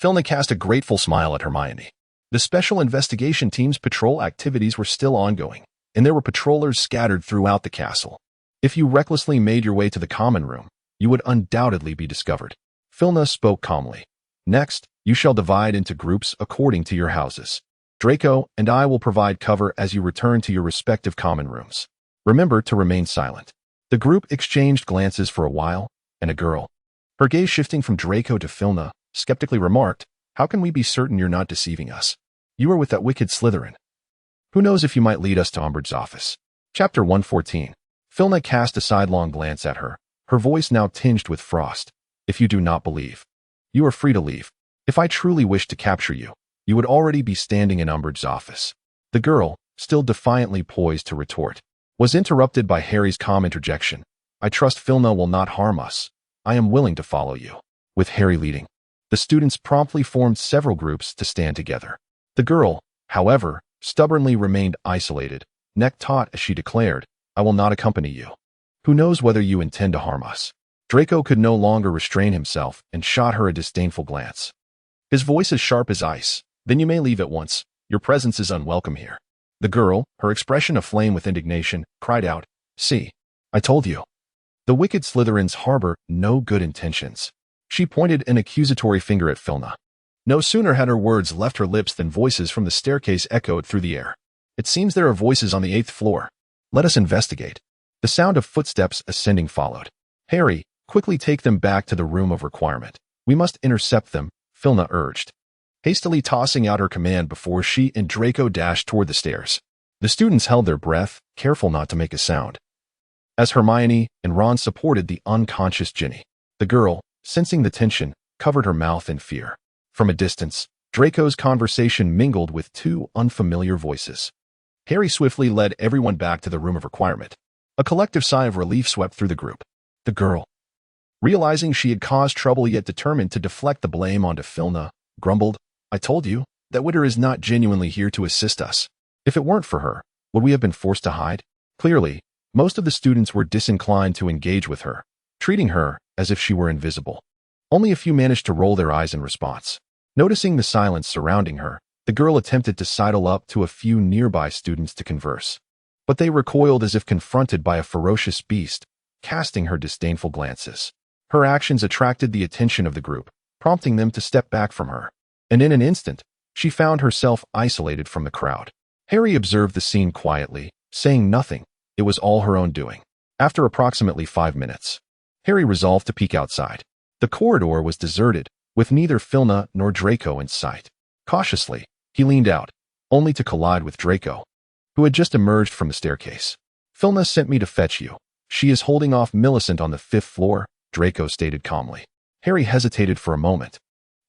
Filna cast a grateful smile at Hermione. The Special Investigation team's patrol activities were still ongoing, and there were patrollers scattered throughout the castle. If you recklessly made your way to the common room, you would undoubtedly be discovered. Filna spoke calmly. "Next, you shall divide into groups according to your houses. Draco and I will provide cover as you return to your respective common rooms. Remember to remain silent." The group exchanged glances for a while, and a girl, her gaze shifting from Draco to Filna, skeptically remarked, How can we be certain you're not deceiving us? You are with that wicked Slytherin. Who knows if you might lead us to Umbridge's office? Chapter 114. Filna cast a sidelong glance at her, her voice now tinged with frost. If you do not believe, you are free to leave. If I truly wished to capture you, you would already be standing in Umbridge's office. The girl, still defiantly poised to retort, was interrupted by Harry's calm interjection. I trust Filna will not harm us. I am willing to follow you. With Harry leading, the students promptly formed several groups to stand together. The girl, however, stubbornly remained isolated, neck taut as she declared, I will not accompany you. Who knows whether you intend to harm us? Draco could no longer restrain himself and shot her a disdainful glance. His voice as sharp as ice. Then you may leave at once. Your presence is unwelcome here. The girl, her expression aflame with indignation, cried out, See, I told you. The wicked Slytherins harbor no good intentions. She pointed an accusatory finger at Filna. No sooner had her words left her lips than voices from the staircase echoed through the air. It seems there are voices on the 8th floor. Let us investigate. The sound of footsteps ascending followed. Harry, quickly take them back to the room of requirement. We must intercept them, Filna urged, hastily tossing out her command before she and Draco dashed toward the stairs. The students held their breath, careful not to make a sound, as Hermione and Ron supported the unconscious Ginny. The girl, sensing the tension, covered her mouth in fear. From a distance, Draco's conversation mingled with two unfamiliar voices. Harry swiftly led everyone back to the room of requirement. A collective sigh of relief swept through the group. The girl, realizing she had caused trouble yet determined to deflect the blame onto Filna, grumbled, I told you, that Witter is not genuinely here to assist us. If it weren't for her, would we have been forced to hide? Clearly, most of the students were disinclined to engage with her, treating her as if she were invisible. Only a few managed to roll their eyes in response. Noticing the silence surrounding her, the girl attempted to sidle up to a few nearby students to converse. But they recoiled as if confronted by a ferocious beast, casting her disdainful glances. Her actions attracted the attention of the group, prompting them to step back from her. And in an instant, she found herself isolated from the crowd. Harry observed the scene quietly, saying nothing. It was all her own doing. After approximately 5 minutes, Harry resolved to peek outside. The corridor was deserted, with neither Filna nor Draco in sight. Cautiously, he leaned out, only to collide with Draco, who had just emerged from the staircase. Filna sent me to fetch you. She is holding off Millicent on the 5th floor, Draco stated calmly. Harry hesitated for a moment,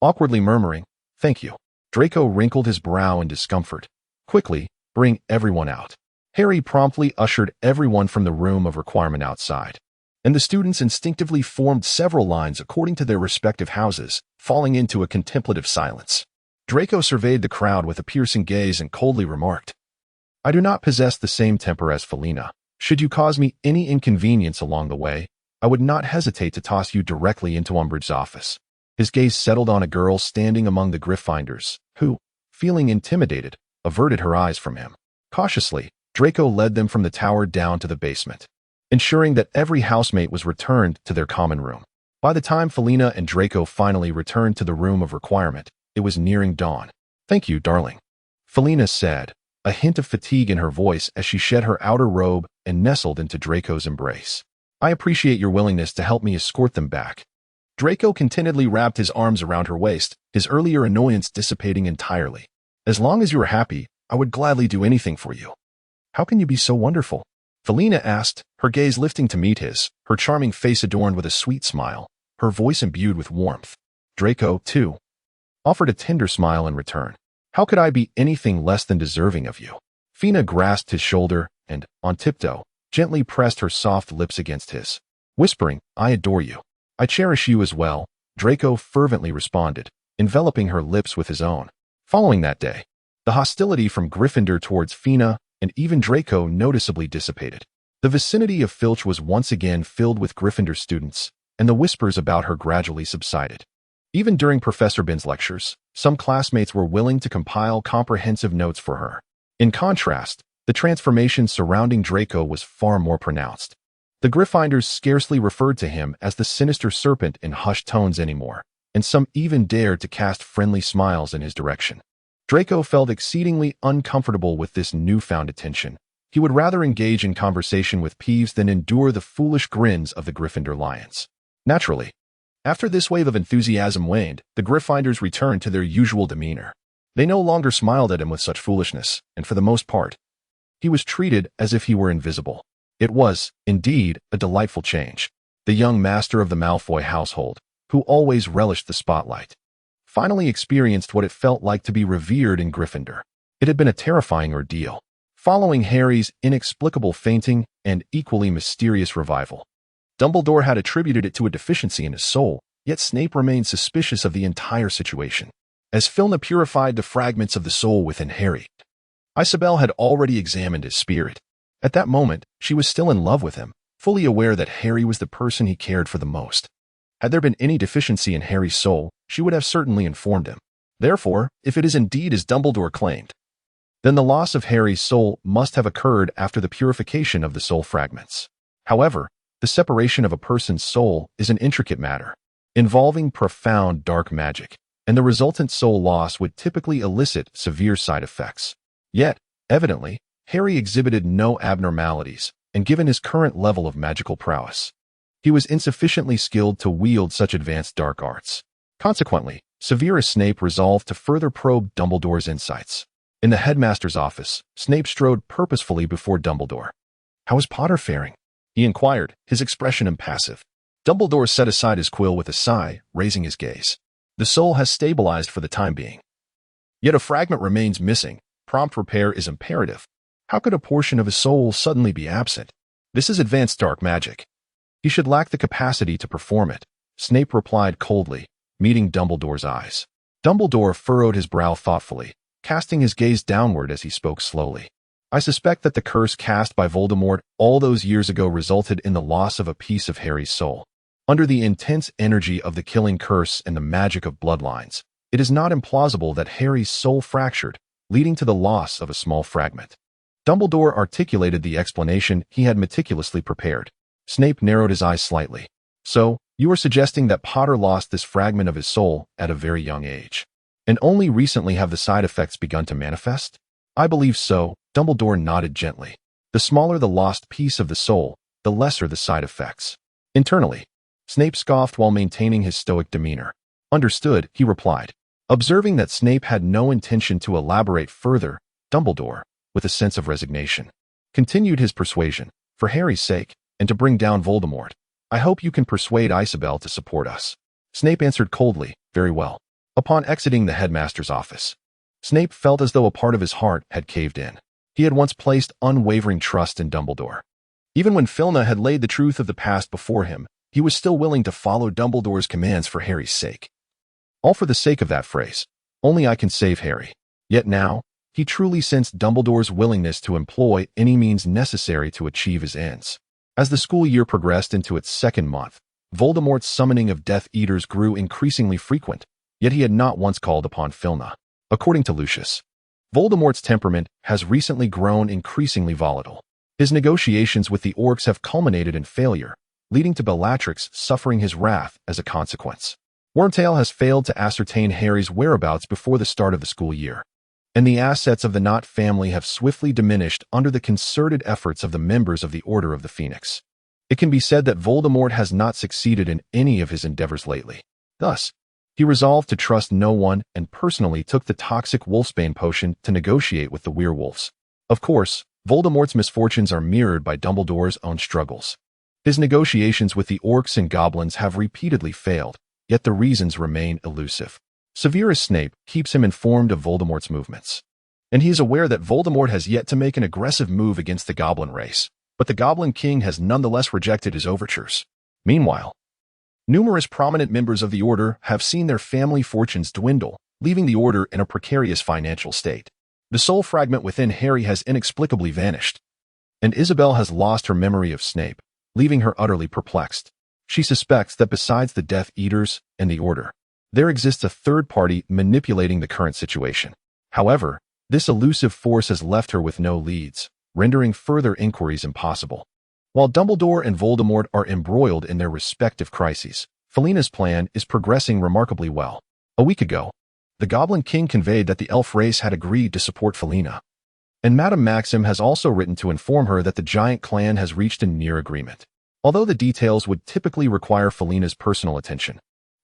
awkwardly murmuring, Thank you. Draco wrinkled his brow in discomfort. Quickly, bring everyone out. Harry promptly ushered everyone from the room of requirement outside, and the students instinctively formed several lines according to their respective houses, falling into a contemplative silence. Draco surveyed the crowd with a piercing gaze and coldly remarked, I do not possess the same temper as Felina. Should you cause me any inconvenience along the way, I would not hesitate to toss you directly into Umbridge's office. His gaze settled on a girl standing among the Gryffindors, who, feeling intimidated, averted her eyes from him. Cautiously, Draco led them from the tower down to the basement, ensuring that every housemate was returned to their common room. By the time Felina and Draco finally returned to the room of requirement, it was nearing dawn. Thank you, darling, Felina said, a hint of fatigue in her voice as she shed her outer robe and nestled into Draco's embrace. I appreciate your willingness to help me escort them back. Draco contentedly wrapped his arms around her waist, his earlier annoyance dissipating entirely. As long as you are happy, I would gladly do anything for you. How can you be so wonderful? Felina asked, her gaze lifting to meet his, her charming face adorned with a sweet smile, her voice imbued with warmth. Draco, too, offered a tender smile in return. How could I be anything less than deserving of you? Fina grasped his shoulder and, on tiptoe, gently pressed her soft lips against his, whispering, I adore you. I cherish you as well, Draco fervently responded, enveloping her lips with his own. Following that day, the hostility from Gryffindor towards Fina and even Draco noticeably dissipated. The vicinity of Filch was once again filled with Gryffindor students, and the whispers about her gradually subsided. Even during Professor Bin's lectures, some classmates were willing to compile comprehensive notes for her. In contrast, the transformation surrounding Draco was far more pronounced. The Gryffindors scarcely referred to him as the sinister serpent in hushed tones anymore, and some even dared to cast friendly smiles in his direction. Draco felt exceedingly uncomfortable with this newfound attention. He would rather engage in conversation with Peeves than endure the foolish grins of the Gryffindor lions. Naturally, After this wave of enthusiasm waned, the Gryffindors returned to their usual demeanor. They no longer smiled at him with such foolishness, and for the most part, he was treated as if he were invisible. It was, indeed, a delightful change. The young master of the Malfoy household, who always relished the spotlight, finally experienced what it felt like to be revered in Gryffindor. It had been a terrifying ordeal, following Harry's inexplicable fainting and equally mysterious revival. Dumbledore had attributed it to a deficiency in his soul, yet Snape remained suspicious of the entire situation. As Filna purified the fragments of the soul within Harry, Isabel had already examined his spirit. At that moment, she was still in love with him, fully aware that Harry was the person he cared for the most. Had there been any deficiency in Harry's soul, she would have certainly informed him. Therefore, if it is indeed as Dumbledore claimed, then the loss of Harry's soul must have occurred after the purification of the soul fragments. However, the separation of a person's soul is an intricate matter, involving profound dark magic, and the resultant soul loss would typically elicit severe side effects. Yet, evidently, Harry exhibited no abnormalities, and given his current level of magical prowess, he was insufficiently skilled to wield such advanced dark arts. Consequently, Severus Snape resolved to further probe Dumbledore's insights. In the headmaster's office, Snape strode purposefully before Dumbledore. "How is Potter faring?" he inquired, his expression impassive. Dumbledore set aside his quill with a sigh, raising his gaze. "The soul has stabilized for the time being. Yet a fragment remains missing. Prompt repair is imperative. How could a portion of his soul suddenly be absent? This is advanced dark magic. He should lack the capacity to perform it," Snape replied coldly, meeting Dumbledore's eyes. Dumbledore furrowed his brow thoughtfully, casting his gaze downward as he spoke slowly. "I suspect that the curse cast by Voldemort all those years ago resulted in the loss of a piece of Harry's soul. Under the intense energy of the killing curse and the magic of bloodlines, it is not implausible that Harry's soul fractured, leading to the loss of a small fragment." Dumbledore articulated the explanation he had meticulously prepared. Snape narrowed his eyes slightly. "So, you are suggesting that Potter lost this fragment of his soul at a very young age, and only recently have the side effects begun to manifest?" "I believe so," Dumbledore nodded gently. "The smaller the lost piece of the soul, the lesser the side effects." Internally, Snape scoffed while maintaining his stoic demeanor. "Understood," he replied. Observing that Snape had no intention to elaborate further, Dumbledore, with a sense of resignation, continued his persuasion. "For Harry's sake, and to bring down Voldemort, I hope you can persuade Isabel to support us." Snape answered coldly, "Very well." Upon exiting the headmaster's office, Snape felt as though a part of his heart had caved in. He had once placed unwavering trust in Dumbledore. Even when Filna had laid the truth of the past before him, he was still willing to follow Dumbledore's commands for Harry's sake. All for the sake of that phrase. Only I can save Harry. Yet now, he truly sensed Dumbledore's willingness to employ any means necessary to achieve his ends. As the school year progressed into its second month, Voldemort's summoning of Death Eaters grew increasingly frequent, yet he had not once called upon Filna. According to Lucius, Voldemort's temperament has recently grown increasingly volatile. His negotiations with the orcs have culminated in failure, leading to Bellatrix suffering his wrath as a consequence. Wormtail has failed to ascertain Harry's whereabouts before the start of the school year, and the assets of the Knott family have swiftly diminished under the concerted efforts of the members of the Order of the Phoenix. It can be said that Voldemort has not succeeded in any of his endeavors lately. Thus, he resolved to trust no one and personally took the toxic wolfsbane potion to negotiate with the werewolves. Of course, Voldemort's misfortunes are mirrored by Dumbledore's own struggles. His negotiations with the orcs and goblins have repeatedly failed, yet the reasons remain elusive. Severus Snape keeps him informed of Voldemort's movements, and he is aware that Voldemort has yet to make an aggressive move against the goblin race, but the Goblin King has nonetheless rejected his overtures. Meanwhile, numerous prominent members of the Order have seen their family fortunes dwindle, leaving the Order in a precarious financial state. The soul fragment within Harry has inexplicably vanished, and Isabel has lost her memory of Snape, leaving her utterly perplexed. She suspects that besides the Death Eaters and the Order, there exists a third party manipulating the current situation. However, this elusive force has left her with no leads, rendering further inquiries impossible. While Dumbledore and Voldemort are embroiled in their respective crises, Felina's plan is progressing remarkably well. A week ago, the Goblin King conveyed that the elf race had agreed to support Felina, and Madame Maxim has also written to inform her that the giant clan has reached a near agreement. Although the details would typically require Felina's personal attention,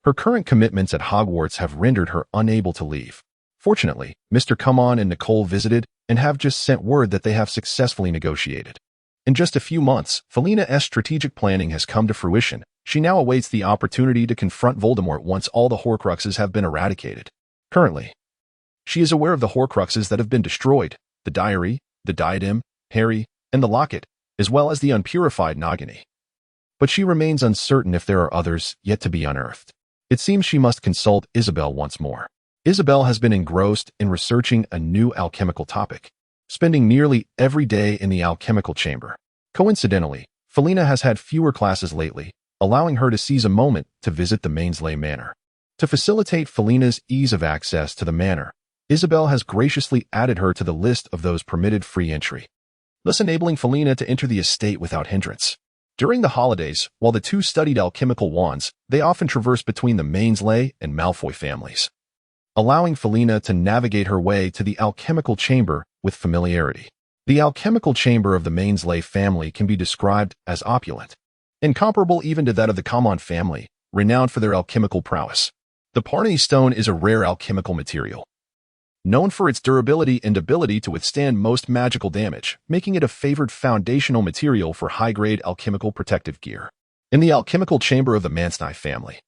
Her current commitments at Hogwarts have rendered her unable to leave. Fortunately, Mr. Cumon and Nicole visited and have just sent word that they have successfully negotiated. In just a few months, Felina's strategic planning has come to fruition. She now awaits the opportunity to confront Voldemort once all the Horcruxes have been eradicated. Currently, she is aware of the Horcruxes that have been destroyed, the diary, the diadem, Harry, and the locket, as well as the unpurified Nagini. But she remains uncertain if there are others yet to be unearthed. It seems she must consult Isabel once more. Isabel has been engrossed in researching a new alchemical topic, spending nearly every day in the alchemical chamber. Coincidentally, Felina has had fewer classes lately, allowing her to seize a moment to visit the Mainsley Manor. To facilitate Felina's ease of access to the manor, Isabel has graciously added her to the list of those permitted free entry, thus enabling Felina to enter the estate without hindrance. During the holidays, while the two studied alchemical wands, they often traverse between the Mainsley and Malfoy families, allowing Felina to navigate her way to the alchemical chamber with familiarity. The alchemical chamber of the Mainsley family can be described as opulent, incomparable even to that of the Cumon family, renowned for their alchemical prowess. The Parnay stone is a rare alchemical material, known for its durability and ability to withstand most magical damage, making it a favored foundational material for high-grade alchemical protective gear. In the alchemical chamber of the Mainsley family,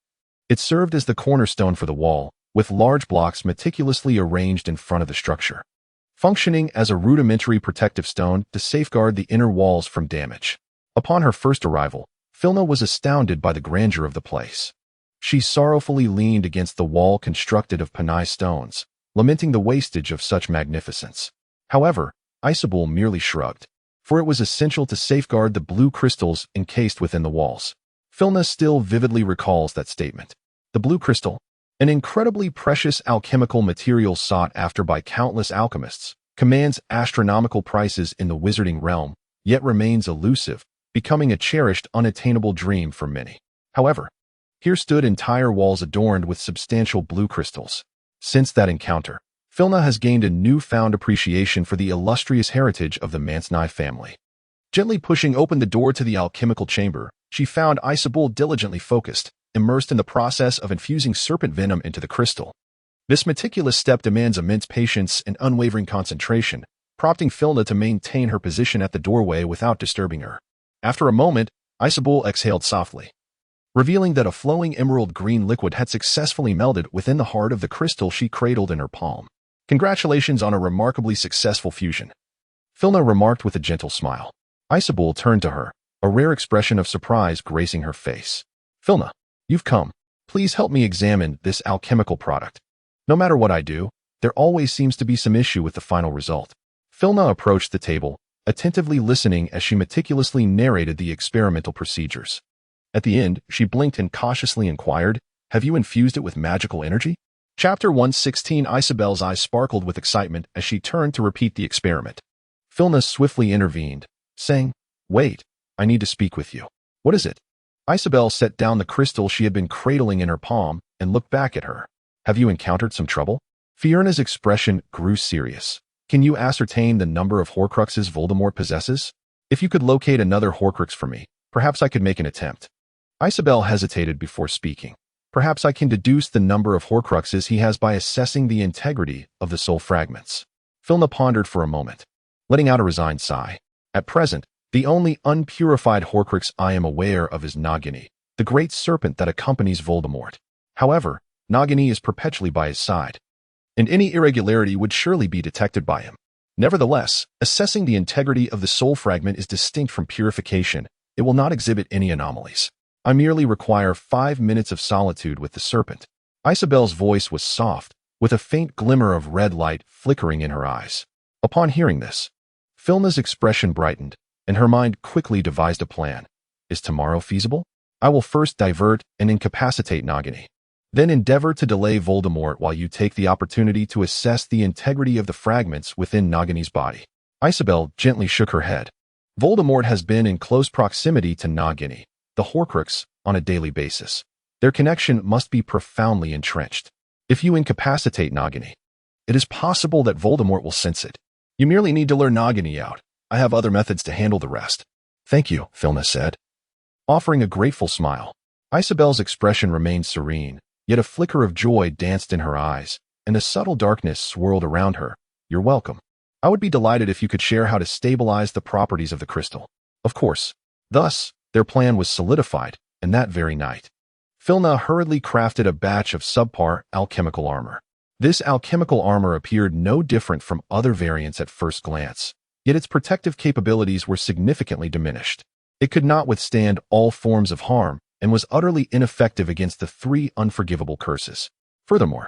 it served as the cornerstone for the wall, with large blocks meticulously arranged in front of the structure, functioning as a rudimentary protective stone to safeguard the inner walls from damage. Upon her first arrival, Felina was astounded by the grandeur of the place. She sorrowfully leaned against the wall constructed of Panay stones, lamenting the wastage of such magnificence. However, Isabel merely shrugged, for it was essential to safeguard the blue crystals encased within the walls. Felina still vividly recalls that statement. The blue crystal, an incredibly precious alchemical material sought after by countless alchemists, commands astronomical prices in the wizarding realm, yet remains elusive, becoming a cherished, unattainable dream for many. However, here stood entire walls adorned with substantial blue crystals. Since that encounter, Felina has gained a newfound appreciation for the illustrious heritage of the Mainsley family. Gently pushing open the door to the alchemical chamber, she found Isabel diligently focused, immersed in the process of infusing serpent venom into the crystal. This meticulous step demands immense patience and unwavering concentration, prompting Felina to maintain her position at the doorway without disturbing her. After a moment, Isabel exhaled softly, revealing that a flowing emerald green liquid had successfully melted within the heart of the crystal she cradled in her palm. Congratulations on a remarkably successful fusion, Felina remarked with a gentle smile. Isabel turned to her, a rare expression of surprise gracing her face. Felina, you've come. Please help me examine this alchemical product. No matter what I do, there always seems to be some issue with the final result. Felina approached the table, attentively listening as she meticulously narrated the experimental procedures. At the end, she blinked and cautiously inquired, "Have you infused it with magical energy?" Chapter 116. Isabel's eyes sparkled with excitement as she turned to repeat the experiment. Felina swiftly intervened, saying, "Wait, I need to speak with you." "What is it?" Isabel set down the crystal she had been cradling in her palm and looked back at her. "Have you encountered some trouble?" Fiona's expression grew serious. "Can you ascertain the number of Horcruxes Voldemort possesses? If you could locate another Horcrux for me, perhaps I could make an attempt." Isabel hesitated before speaking. "Perhaps I can deduce the number of Horcruxes he has by assessing the integrity of the soul fragments." Felina pondered for a moment, letting out a resigned sigh. "At present, the only unpurified Horcrux I am aware of is Nagini, the great serpent that accompanies Voldemort. However, Nagini is perpetually by his side, and any irregularity would surely be detected by him. Nevertheless, assessing the integrity of the soul fragment is distinct from purification. It will not exhibit any anomalies. I merely require 5 minutes of solitude with the serpent." Isabel's voice was soft, with a faint glimmer of red light flickering in her eyes. Upon hearing this, Felina's expression brightened, and her mind quickly devised a plan. "Is tomorrow feasible? I will first divert and incapacitate Nagini, then endeavor to delay Voldemort while you take the opportunity to assess the integrity of the fragments within Nagini's body." Isabel gently shook her head. Voldemort has been in close proximity to Nagini, the Horcrux, on a daily basis. Their connection must be profoundly entrenched. If you incapacitate Nagini, it is possible that Voldemort will sense it. You merely need to lure Nagini out. I have other methods to handle the rest. "Thank you," Felina said, offering a grateful smile. Isabel's expression remained serene, yet a flicker of joy danced in her eyes, and a subtle darkness swirled around her. "You're welcome. I would be delighted if you could share how to stabilize the properties of the crystal." Of course. Thus, their plan was solidified, and that very night, Filna hurriedly crafted a batch of subpar alchemical armor. This alchemical armor appeared no different from other variants at first glance, yet its protective capabilities were significantly diminished. It could not withstand all forms of harm and was utterly ineffective against the 3 unforgivable curses. Furthermore,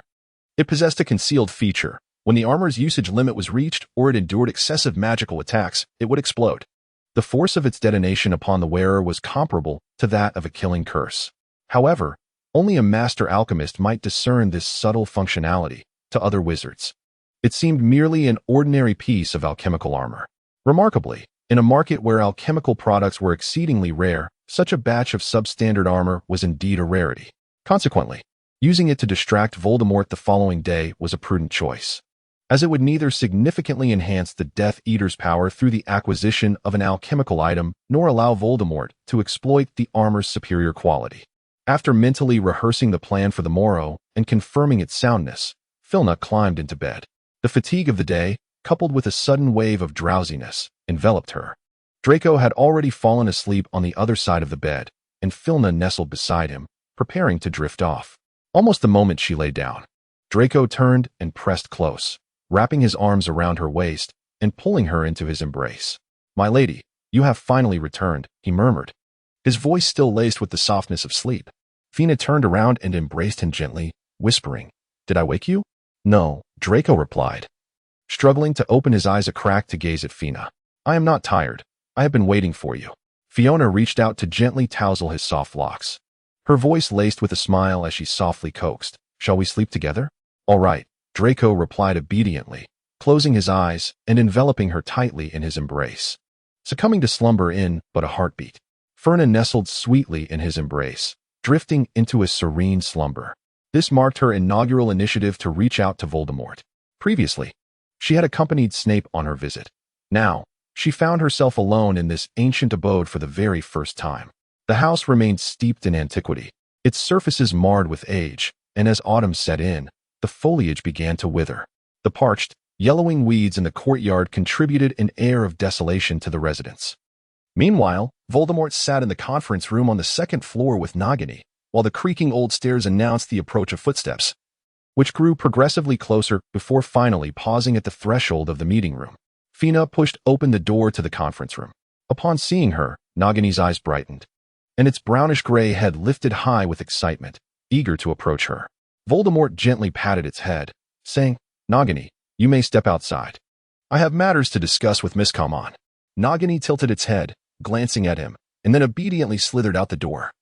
it possessed a concealed feature. When the armor's usage limit was reached or it endured excessive magical attacks, it would explode. The force of its detonation upon the wearer was comparable to that of a killing curse. However, only a master alchemist might discern this subtle functionality. To other wizards, it seemed merely an ordinary piece of alchemical armor. Remarkably, in a market where alchemical products were exceedingly rare, such a batch of substandard armor was indeed a rarity. Consequently, using it to distract Voldemort the following day was a prudent choice, as it would neither significantly enhance the Death Eater's power through the acquisition of an alchemical item nor allow Voldemort to exploit the armor's superior quality. After mentally rehearsing the plan for the morrow and confirming its soundness, Filna climbed into bed. The fatigue of the day, coupled with a sudden wave of drowsiness, enveloped her. Draco had already fallen asleep on the other side of the bed, and Filna nestled beside him, preparing to drift off. Almost the moment she lay down, Draco turned and pressed close, wrapping his arms around her waist and pulling her into his embrace. "My lady, you have finally returned," he murmured, his voice still laced with the softness of sleep. Fina turned around and embraced him gently, whispering, "Did I wake you?" "No," Draco replied, struggling to open his eyes a crack to gaze at Fina. "I am not tired. I have been waiting for you." Fiona reached out to gently tousle his soft locks, her voice laced with a smile as she softly coaxed, "Shall we sleep together?" "All right," Draco replied obediently, closing his eyes and enveloping her tightly in his embrace. Succumbing to slumber in but a heartbeat, Ferna nestled sweetly in his embrace, drifting into a serene slumber. This marked her inaugural initiative to reach out to Voldemort. Previously, she had accompanied Snape on her visit. Now, she found herself alone in this ancient abode for the very first time. The house remained steeped in antiquity, its surfaces marred with age, and as autumn set in, the foliage began to wither. The parched, yellowing weeds in the courtyard contributed an air of desolation to the residence. Meanwhile, Voldemort sat in the conference room on the 2nd floor with Nagini, while the creaking old stairs announced the approach of footsteps, which grew progressively closer before finally pausing at the threshold of the meeting room. Fina pushed open the door to the conference room. Upon seeing her, Nagini's eyes brightened, and its brownish-gray head lifted high with excitement, eager to approach her. Voldemort gently patted its head, saying, "Nagini, you may step outside. I have matters to discuss with Miss Common." Nagini tilted its head, glancing at him, and then obediently slithered out the door,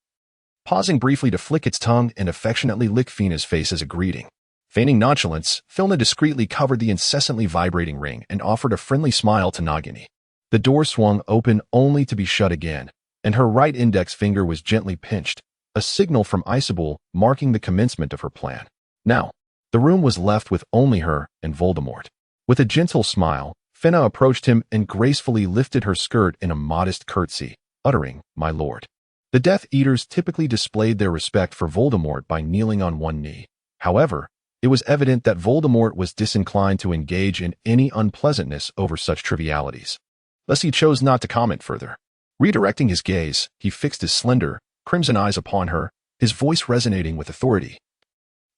pausing briefly to flick its tongue and affectionately lick Fina's face as a greeting. Feigning nonchalance, Filna discreetly covered the incessantly vibrating ring and offered a friendly smile to Nagini. The door swung open only to be shut again, and her right index finger was gently pinched, a signal from Isabel marking the commencement of her plan. Now, the room was left with only her and Voldemort. With a gentle smile, Fina approached him and gracefully lifted her skirt in a modest curtsy, uttering, "My lord." The Death Eaters typically displayed their respect for Voldemort by kneeling on one knee. However, it was evident that Voldemort was disinclined to engage in any unpleasantness over such trivialities. Thus he chose not to comment further. Redirecting his gaze, he fixed his slender, crimson eyes upon her, his voice resonating with authority.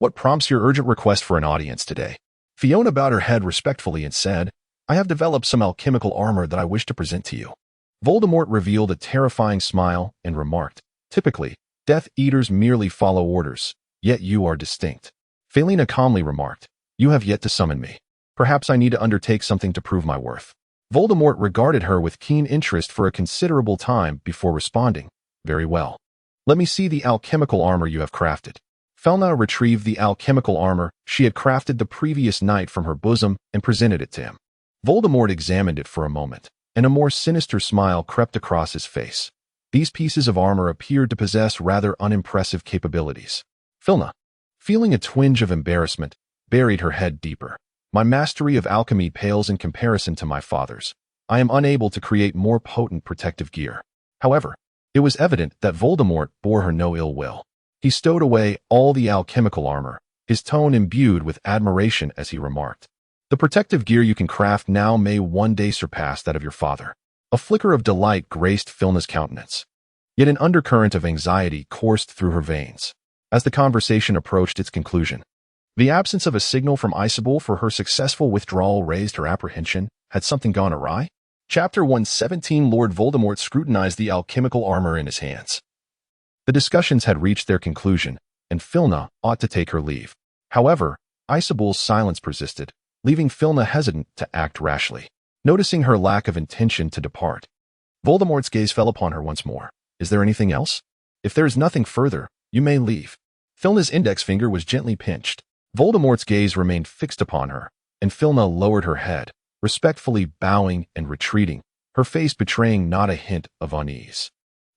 "What prompts your urgent request for an audience today?" Fiona bowed her head respectfully and said, "I have developed some alchemical armor that I wish to present to you." Voldemort revealed a terrifying smile and remarked, "Typically, Death Eaters merely follow orders, yet you are distinct." Felina calmly remarked, "You have yet to summon me. Perhaps I need to undertake something to prove my worth." Voldemort regarded her with keen interest for a considerable time before responding, "Very well. Let me see the alchemical armor you have crafted." Felna retrieved the alchemical armor she had crafted the previous night from her bosom and presented it to him. Voldemort examined it for a moment, and a more sinister smile crept across his face. These pieces of armor appeared to possess rather unimpressive capabilities. Filna, feeling a twinge of embarrassment, buried her head deeper. "My mastery of alchemy pales in comparison to my father's. I am unable to create more potent protective gear." However, it was evident that Voldemort bore her no ill will. He stowed away all the alchemical armor, his tone imbued with admiration as he remarked, "The protective gear you can craft now may one day surpass that of your father." A flicker of delight graced Filna's countenance. Yet an undercurrent of anxiety coursed through her veins. As the conversation approached its conclusion, the absence of a signal from Isabel for her successful withdrawal raised her apprehension. Had something gone awry? Chapter 117. Lord Voldemort scrutinized the alchemical armor in his hands. The discussions had reached their conclusion, and Filna ought to take her leave. However, Isabel's silence persisted, leaving Filna hesitant to act rashly. Noticing her lack of intention to depart, Voldemort's gaze fell upon her once more. "Is there anything else? If there is nothing further, you may leave." Filna's index finger was gently pinched. Voldemort's gaze remained fixed upon her, and Filna lowered her head, respectfully bowing and retreating, her face betraying not a hint of unease.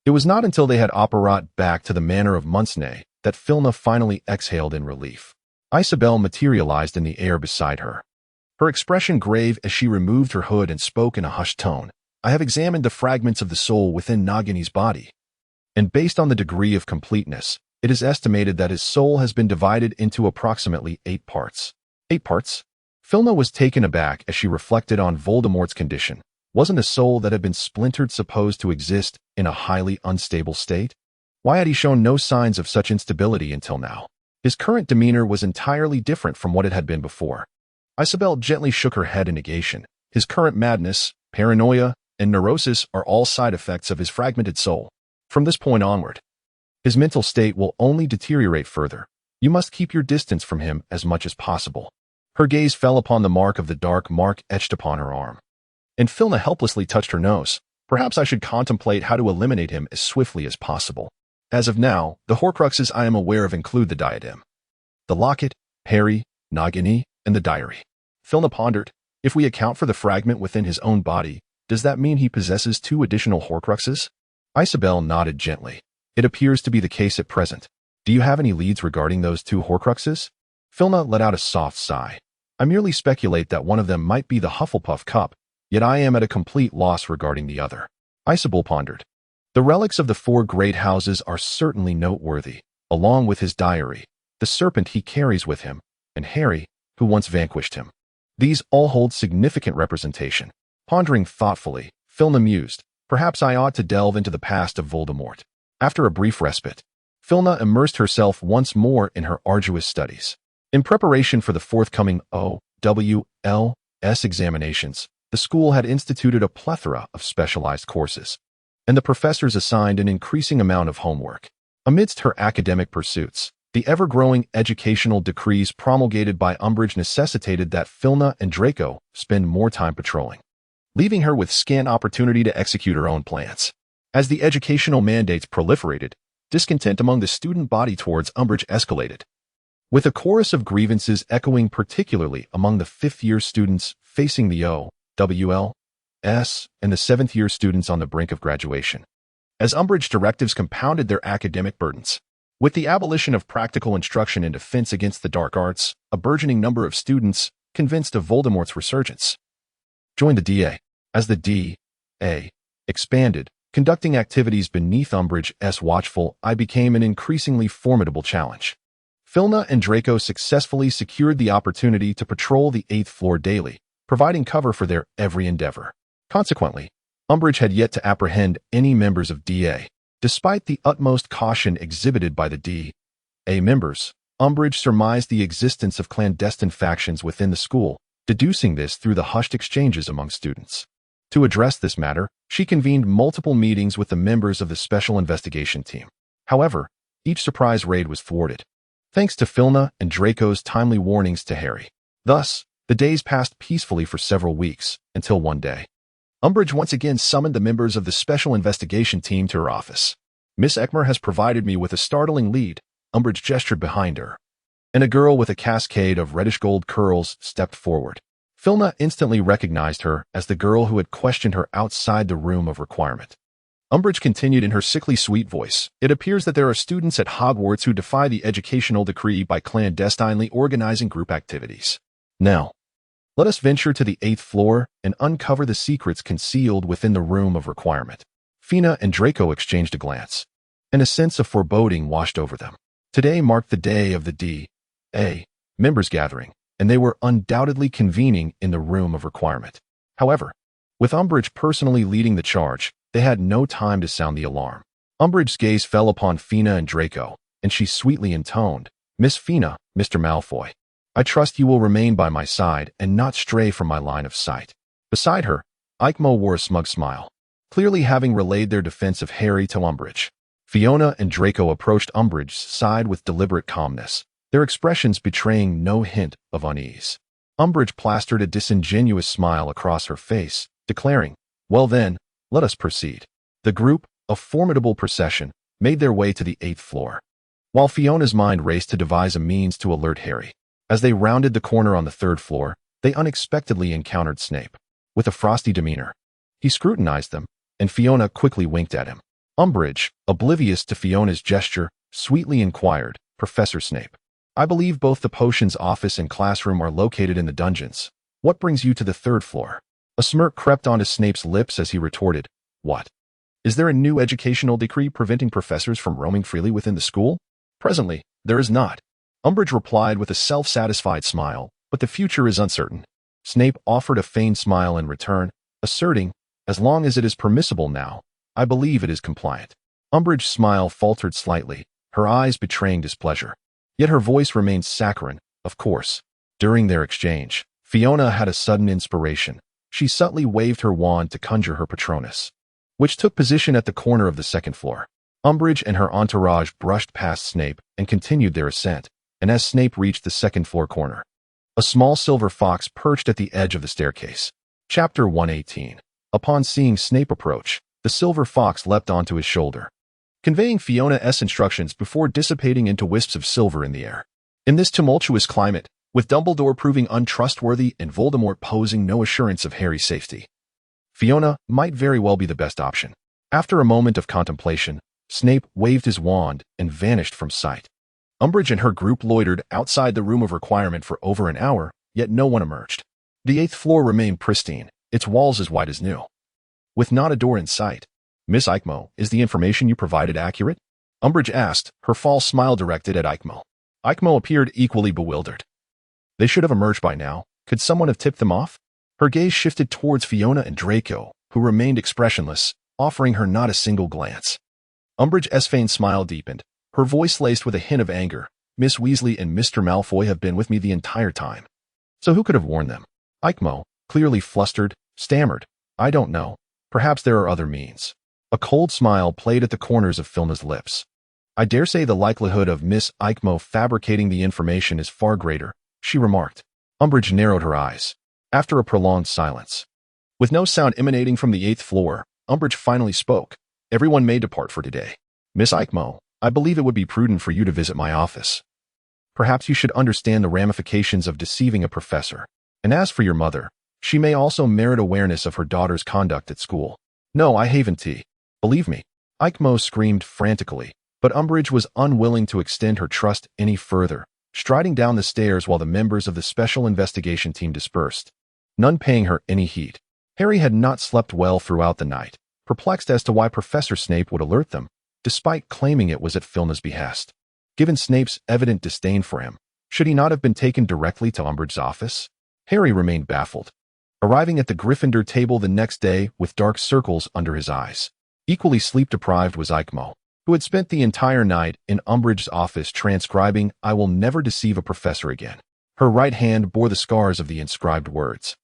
It was not until they had apparat back to the manor of Munsnay that Filna finally exhaled in relief. Isabel materialized in the air beside her, her expression grave as she removed her hood and spoke in a hushed tone. "I have examined the fragments of the soul within Nagini's body, and based on the degree of completeness, it is estimated that his soul has been divided into approximately 8 parts. 8 parts? Filna was taken aback as she reflected on Voldemort's condition. Wasn't a soul that had been splintered supposed to exist in a highly unstable state? Why had he shown no signs of such instability until now? His current demeanor was entirely different from what it had been before. Isabel gently shook her head in negation. His current madness, paranoia, and neurosis are all side effects of his fragmented soul. From this point onward, his mental state will only deteriorate further. You must keep your distance from him as much as possible." Her gaze fell upon the mark of the dark mark etched upon her arm, and Filna helplessly touched her nose. "Perhaps I should contemplate how to eliminate him as swiftly as possible. As of now, the Horcruxes I am aware of include the diadem, the locket, Harry, Nagini, and the diary." Filna pondered. "If we account for the fragment within his own body, does that mean he possesses 2 additional Horcruxes?" Isabel nodded gently. "It appears to be the case at present. Do you have any leads regarding those 2 Horcruxes?" Filna let out a soft sigh. "I merely speculate that one of them might be the Hufflepuff cup, yet I am at a complete loss regarding the other." Isabel pondered. "The relics of the 4 great houses are certainly noteworthy, along with his diary, the serpent he carries with him, and Harry, who once vanquished him. These all hold significant representation." Pondering thoughtfully, Filna mused, "Perhaps I ought to delve into the past of Voldemort." After a brief respite, Filna immersed herself once more in her arduous studies. In preparation for the forthcoming OWLS examinations, the school had instituted a plethora of specialized courses, and the professors assigned an increasing amount of homework. Amidst her academic pursuits, the ever-growing educational decrees promulgated by Umbridge necessitated that Filna and Draco spend more time patrolling, leaving her with scant opportunity to execute her own plans. As the educational mandates proliferated, discontent among the student body towards Umbridge escalated, with a chorus of grievances echoing particularly among the 5th-year students facing the OWLS and the 7th-year students on the brink of graduation, as Umbridge directives compounded their academic burdens. With the abolition of practical instruction in defense against the dark arts, a burgeoning number of students, convinced of Voldemort's resurgence, joined the DA. As the DA expanded, conducting activities beneath Umbridge's watchful eye became an increasingly formidable challenge. Filna and Draco successfully secured the opportunity to patrol the 8th floor daily, providing cover for their every endeavor. Consequently, Umbridge had yet to apprehend any members of DA. Despite the utmost caution exhibited by the DA members, Umbridge surmised the existence of clandestine factions within the school, deducing this through the hushed exchanges among students. To address this matter, she convened multiple meetings with the members of the Special Investigation Team. However, each surprise raid was thwarted, thanks to Filna and Draco's timely warnings to Harry. Thus, the days passed peacefully for several weeks, until one day, Umbridge once again summoned the members of the Special Investigation Team to her office. "Miss Eckmer has provided me with a startling lead." Umbridge gestured behind her, and a girl with a cascade of reddish-gold curls stepped forward. Filna instantly recognized her as the girl who had questioned her outside the room of requirement. Umbridge continued in her sickly sweet voice, "It appears that there are students at Hogwarts who defy the educational decree by clandestinely organizing group activities. Now, let us venture to the 8th floor and uncover the secrets concealed within the room of requirement." Filna and Draco exchanged a glance, and a sense of foreboding washed over them. Today marked the day of the D.A. members gathering, and they were undoubtedly convening in the room of requirement. However, with Umbridge personally leading the charge, they had no time to sound the alarm. Umbridge's gaze fell upon Fina and Draco, and she sweetly intoned, "Miss Fina, Mr. Malfoy, I trust you will remain by my side and not stray from my line of sight." Beside her, Eichmo wore a smug smile, clearly having relayed their defense of Harry to Umbridge. Fiona and Draco approached Umbridge's side with deliberate calmness, their expressions betraying no hint of unease. Umbridge plastered a disingenuous smile across her face, declaring, "Well then, let us proceed." The group, a formidable procession, made their way to the 8th floor, while Fiona's mind raced to devise a means to alert Harry. As they rounded the corner on the 3rd floor, they unexpectedly encountered Snape. With a frosty demeanor, he scrutinized them, and Fiona quickly winked at him. Umbridge, oblivious to Fiona's gesture, sweetly inquired, "Professor Snape, I believe both the potions office and classroom are located in the dungeons. What brings you to the 3rd floor?" A smirk crept onto Snape's lips as he retorted, "What? Is there a new educational decree preventing professors from roaming freely within the school?" "Presently, there is not," Umbridge replied with a self-satisfied smile, "but the future is uncertain." Snape offered a feigned smile in return, asserting, "As long as it is permissible now, I believe it is compliant." Umbridge's smile faltered slightly, her eyes betraying displeasure. Yet her voice remained saccharine, of course. During their exchange, Fiona had a sudden inspiration. She subtly waved her wand to conjure her Patronus, which took position at the corner of the 2nd floor. Umbridge and her entourage brushed past Snape and continued their ascent, and as Snape reached the 2nd floor corner, a small silver fox perched at the edge of the staircase. Chapter 118. Upon seeing Snape approach, the silver fox leapt onto his shoulder, conveying Fiona's instructions before dissipating into wisps of silver in the air. In this tumultuous climate, with Dumbledore proving untrustworthy and Voldemort posing no assurance of Harry's safety, Fiona might very well be the best option. After a moment of contemplation, Snape waved his wand and vanished from sight. Umbridge and her group loitered outside the room of requirement for over an hour, yet no one emerged. The 8th floor remained pristine, its walls as white as new, with not a door in sight. "Miss Eichmo, is the information you provided accurate?" Umbridge asked, her false smile directed at Eichmo. Eichmo appeared equally bewildered. "They should have emerged by now. Could someone have tipped them off?" Her gaze shifted towards Fiona and Draco, who remained expressionless, offering her not a single glance. Umbridge's feigned smile deepened, her voice laced with a hint of anger. "Miss Weasley and Mr. Malfoy have been with me the entire time. So who could have warned them?" Eichmo, clearly flustered, stammered, "I don't know. Perhaps there are other means." A cold smile played at the corners of Fiona's lips. "I dare say the likelihood of Miss Eichmo fabricating the information is far greater," she remarked. Umbridge narrowed her eyes. After a prolonged silence, with no sound emanating from the 8th floor, Umbridge finally spoke. "Everyone may depart for today. Miss Eichmo, I believe it would be prudent for you to visit my office. Perhaps you should understand the ramifications of deceiving a professor. And as for your mother, she may also merit awareness of her daughter's conduct at school." "No, I haven't tea. Believe me," Eichmo screamed frantically, but Umbridge was unwilling to extend her trust any further, striding down the stairs while the members of the special investigation team dispersed, none paying her any heed. Harry had not slept well throughout the night, perplexed as to why Professor Snape would alert them, despite claiming it was at Fiona's behest. Given Snape's evident disdain for him, should he not have been taken directly to Umbridge's office? Harry remained baffled, arriving at the Gryffindor table the next day with dark circles under his eyes. Equally sleep-deprived was Eichmo, who had spent the entire night in Umbridge's office transcribing "I will never deceive a professor again." Her right hand bore the scars of the inscribed words,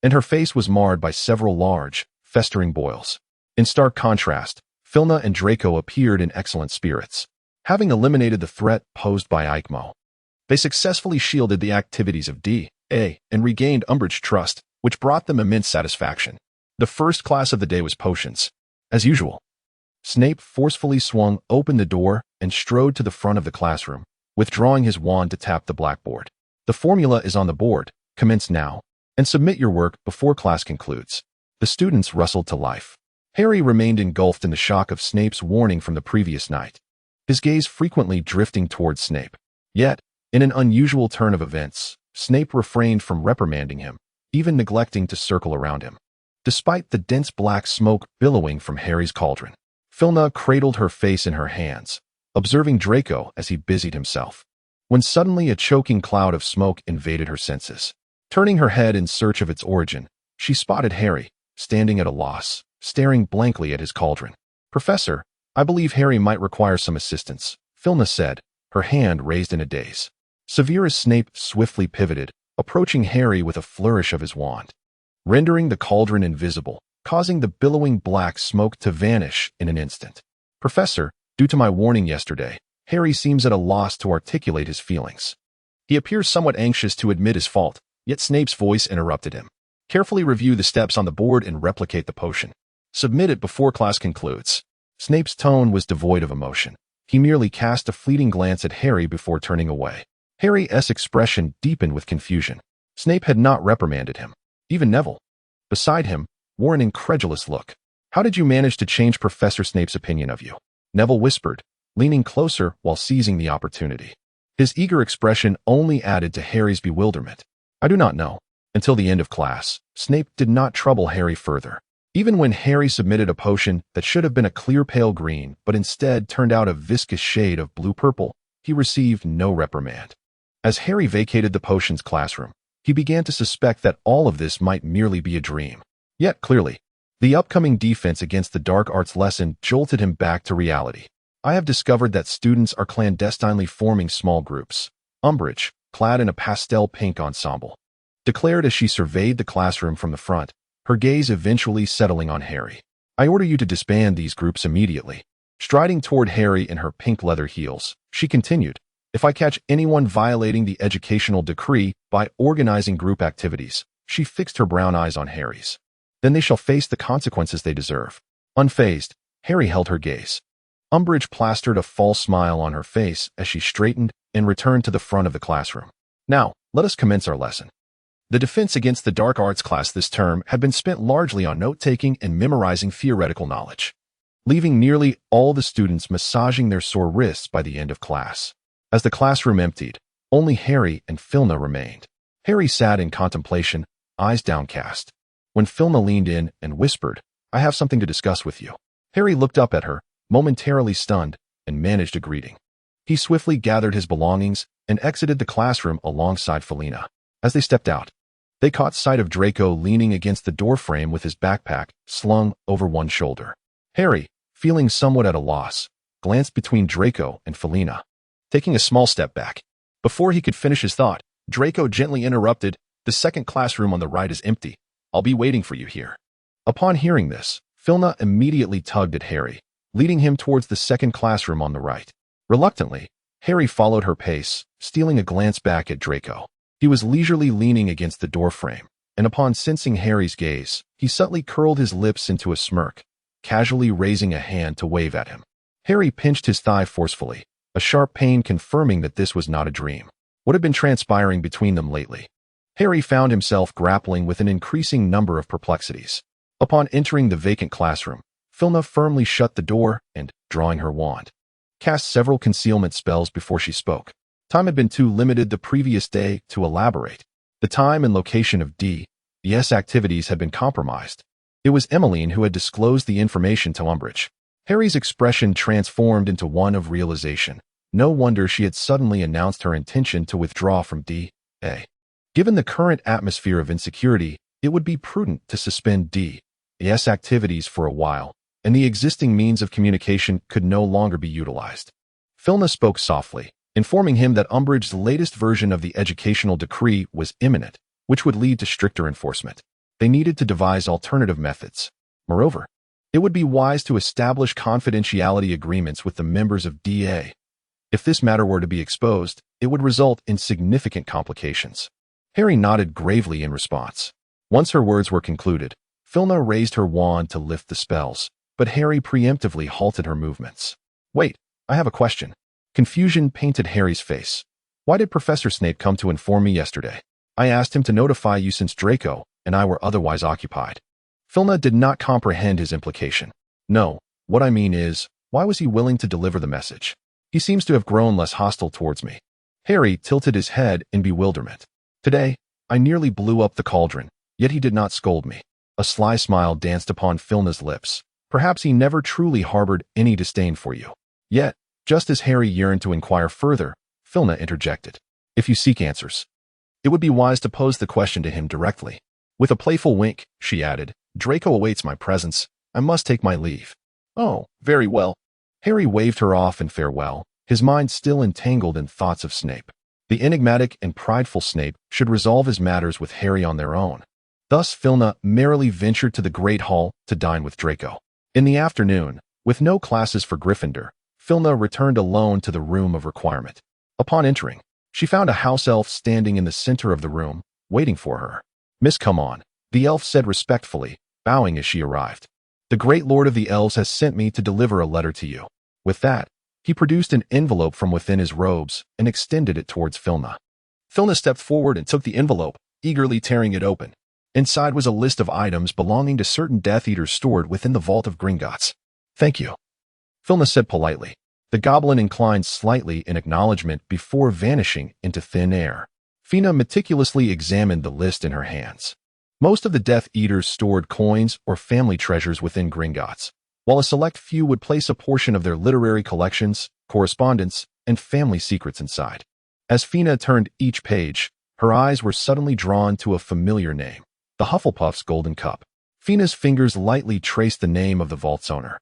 and her face was marred by several large, festering boils. In stark contrast, Fiona and Draco appeared in excellent spirits. Having eliminated the threat posed by Eichmo, they successfully shielded the activities of D.A. and regained Umbridge's trust, which brought them immense satisfaction. The first class of the day was potions. As usual, Snape forcefully swung open the door and strode to the front of the classroom, withdrawing his wand to tap the blackboard. "The formula is on the board. Commence now, and submit your work before class concludes." The students rustled to life. Harry remained engulfed in the shock of Snape's warning from the previous night, his gaze frequently drifting towards Snape. Yet, in an unusual turn of events, Snape refrained from reprimanding him, even neglecting to circle around him. Despite the dense black smoke billowing from Harry's cauldron, Fiona cradled her face in her hands, observing Draco as he busied himself, when suddenly a choking cloud of smoke invaded her senses. Turning her head in search of its origin, she spotted Harry, standing at a loss, staring blankly at his cauldron. "Professor, I believe Harry might require some assistance," Filna said, her hand raised in a daze. Severus Snape swiftly pivoted, approaching Harry with a flourish of his wand, rendering the cauldron invisible, causing the billowing black smoke to vanish in an instant. "Professor, due to my warning yesterday, Harry seems at a loss to articulate his feelings. He appears somewhat anxious to admit his fault, yet Snape's voice interrupted him. Carefully review the steps on the board and replicate the potion. Submit it before class concludes." Snape's tone was devoid of emotion. He merely cast a fleeting glance at Harry before turning away. Harry's expression deepened with confusion. Snape had not reprimanded him. Even Neville, beside him, wore an incredulous look. "How did you manage to change Professor Snape's opinion of you?" Neville whispered, leaning closer while seizing the opportunity. His eager expression only added to Harry's bewilderment. "I do not know." Until the end of class, Snape did not trouble Harry further. Even when Harry submitted a potion that should have been a clear pale green but instead turned out a viscous shade of blue-purple, he received no reprimand. As Harry vacated the potions classroom, he began to suspect that all of this might merely be a dream. Yet clearly, the upcoming defense against the dark arts lesson jolted him back to reality. "I have discovered that students are clandestinely forming small groups," Umbridge, clad in a pastel pink ensemble, declared as she surveyed the classroom from the front, her gaze eventually settling on Harry. "I order you to disband these groups immediately." Striding toward Harry in her pink leather heels, she continued, "If I catch anyone violating the educational decree by organizing group activities," she fixed her brown eyes on Harry's, "then they shall face the consequences they deserve." Unfazed, Harry held her gaze. Umbridge plastered a false smile on her face as she straightened and returned to the front of the classroom. "Now, let us commence our lesson." The defense against the dark arts class this term had been spent largely on note-taking and memorizing theoretical knowledge, leaving nearly all the students massaging their sore wrists by the end of class. As the classroom emptied, only Harry and Filna remained. Harry sat in contemplation, eyes downcast, when Filna leaned in and whispered, "I have something to discuss with you." Harry looked up at her, momentarily stunned, and managed a greeting. He swiftly gathered his belongings and exited the classroom alongside Felina. As they stepped out, they caught sight of Draco leaning against the doorframe with his backpack slung over one shoulder. Harry, feeling somewhat at a loss, glanced between Draco and Felina, taking a small step back. Before he could finish his thought, Draco gently interrupted, "The second classroom on the right is empty. I'll be waiting for you here." Upon hearing this, Filna immediately tugged at Harry, leading him towards the second classroom on the right. Reluctantly, Harry followed her pace, stealing a glance back at Draco. He was leisurely leaning against the doorframe, and upon sensing Harry's gaze, he subtly curled his lips into a smirk, casually raising a hand to wave at him. Harry pinched his thigh forcefully, a sharp pain confirming that this was not a dream. What had been transpiring between them lately? Harry found himself grappling with an increasing number of perplexities. Upon entering the vacant classroom, Filna firmly shut the door and, drawing her wand, cast several concealment spells before she spoke. Time had been too limited the previous day to elaborate. The time and location of D.'s activities had been compromised. It was Emmeline who had disclosed the information to Umbridge. Harry's expression transformed into one of realization. No wonder she had suddenly announced her intention to withdraw from D.A. Given the current atmosphere of insecurity, it would be prudent to suspend D.'s activities for a while, and the existing means of communication could no longer be utilized. Filna spoke softly, informing him that Umbridge's latest version of the educational decree was imminent, which would lead to stricter enforcement. They needed to devise alternative methods. Moreover, it would be wise to establish confidentiality agreements with the members of DA. If this matter were to be exposed, it would result in significant complications. Harry nodded gravely in response. Once her words were concluded, Filna raised her wand to lift the spells, but Harry preemptively halted her movements. "Wait, I have a question." Confusion painted Harry's face. "Why did Professor Snape come to inform me yesterday? I asked him to notify you since Draco and I were otherwise occupied." Filna did not comprehend his implication. "No, what I mean is, why was he willing to deliver the message? He seems to have grown less hostile towards me." Harry tilted his head in bewilderment. "Today, I nearly blew up the cauldron, yet he did not scold me." A sly smile danced upon Filna's lips. "Perhaps he never truly harbored any disdain for you. Yet, Just as Harry yearned to inquire further, Filna interjected. If you seek answers, it would be wise to pose the question to him directly. With a playful wink, she added, Draco awaits my presence. I must take my leave. Oh, very well. Harry waved her off in farewell, his mind still entangled in thoughts of Snape. The enigmatic and prideful Snape should resolve his matters with Harry on their own. Thus Filna merrily ventured to the Great Hall to dine with Draco. In the afternoon, with no classes for Gryffindor, Filna returned alone to the room of requirement. Upon entering, she found a house elf standing in the center of the room, waiting for her. Miss, come on, the elf said respectfully, bowing as she arrived. The great lord of the elves has sent me to deliver a letter to you. With that, he produced an envelope from within his robes and extended it towards Filna. Filna stepped forward and took the envelope, eagerly tearing it open. Inside was a list of items belonging to certain Death Eaters stored within the vault of Gringotts. Thank you, Filna said politely. The goblin inclined slightly in acknowledgement before vanishing into thin air. Fina meticulously examined the list in her hands. Most of the Death Eaters stored coins or family treasures within Gringotts, while a select few would place a portion of their literary collections, correspondence, and family secrets inside. As Fina turned each page, her eyes were suddenly drawn to a familiar name, the Hufflepuff's Golden Cup. Fina's fingers lightly traced the name of the vault's owner,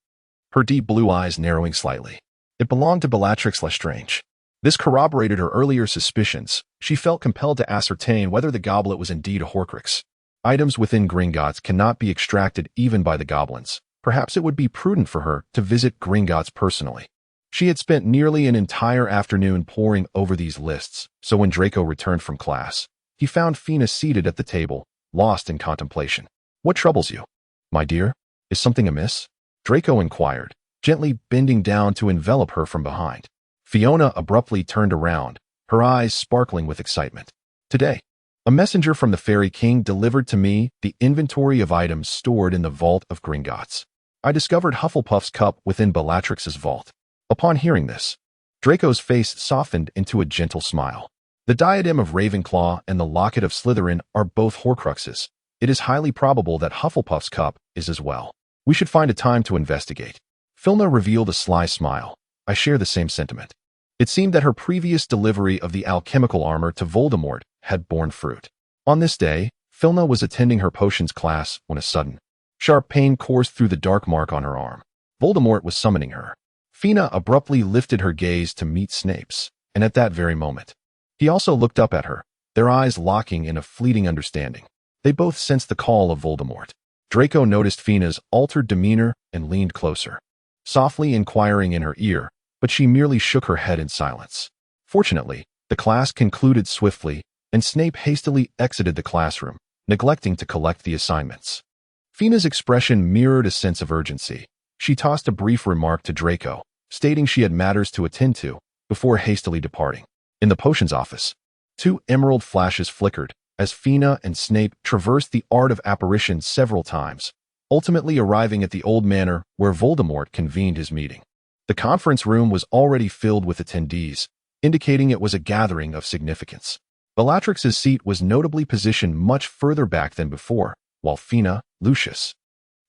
her deep blue eyes narrowing slightly. It belonged to Bellatrix Lestrange. This corroborated her earlier suspicions. She felt compelled to ascertain whether the goblet was indeed a Horcrux. Items within Gringotts cannot be extracted even by the goblins. Perhaps it would be prudent for her to visit Gringotts personally. She had spent nearly an entire afternoon poring over these lists, so when Draco returned from class, he found Fina seated at the table, lost in contemplation. What troubles you, my dear? Is something amiss? Draco inquired, gently bending down to envelop her from behind. Fiona abruptly turned around, her eyes sparkling with excitement. Today, a messenger from the Fairy King delivered to me the inventory of items stored in the vault of Gringotts. I discovered Hufflepuff's cup within Bellatrix's vault. Upon hearing this, Draco's face softened into a gentle smile. The diadem of Ravenclaw and the locket of Slytherin are both Horcruxes. It is highly probable that Hufflepuff's cup is as well. We should find a time to investigate. Filna revealed a sly smile. I share the same sentiment. It seemed that her previous delivery of the alchemical armor to Voldemort had borne fruit. On this day, Filna was attending her potions class when a sudden, sharp pain coursed through the dark mark on her arm. Voldemort was summoning her. Fina abruptly lifted her gaze to meet Snape's, and at that very moment, he also looked up at her, their eyes locking in a fleeting understanding. They both sensed the call of Voldemort. Draco noticed Fina's altered demeanor and leaned closer, softly inquiring in her ear, but she merely shook her head in silence. Fortunately, the class concluded swiftly, and Snape hastily exited the classroom, neglecting to collect the assignments. Fina's expression mirrored a sense of urgency. She tossed a brief remark to Draco, stating she had matters to attend to, before hastily departing. In the potions office, 2 emerald flashes flickered as Fina and Snape traversed the art of apparition several times, ultimately arriving at the old manor where Voldemort convened his meeting. The conference room was already filled with attendees, indicating it was a gathering of significance. Bellatrix's seat was notably positioned much further back than before, while Fina, Lucius,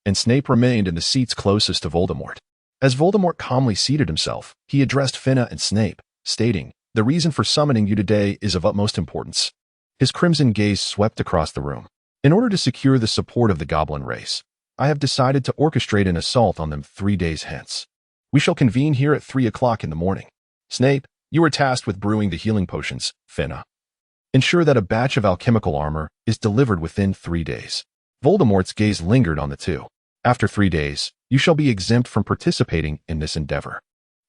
and Snape remained in the seats closest to Voldemort. As Voldemort calmly seated himself, he addressed Fina and Snape, stating, "The reason for summoning you today is of utmost importance." His crimson gaze swept across the room. "In order to secure the support of the goblin race, I have decided to orchestrate an assault on them 3 days hence. We shall convene here at 3 o'clock in the morning. Snape, you are tasked with brewing the healing potions, Fina. Ensure that a batch of alchemical armor is delivered within 3 days." Voldemort's gaze lingered on the two. "After 3 days, you shall be exempt from participating in this endeavor."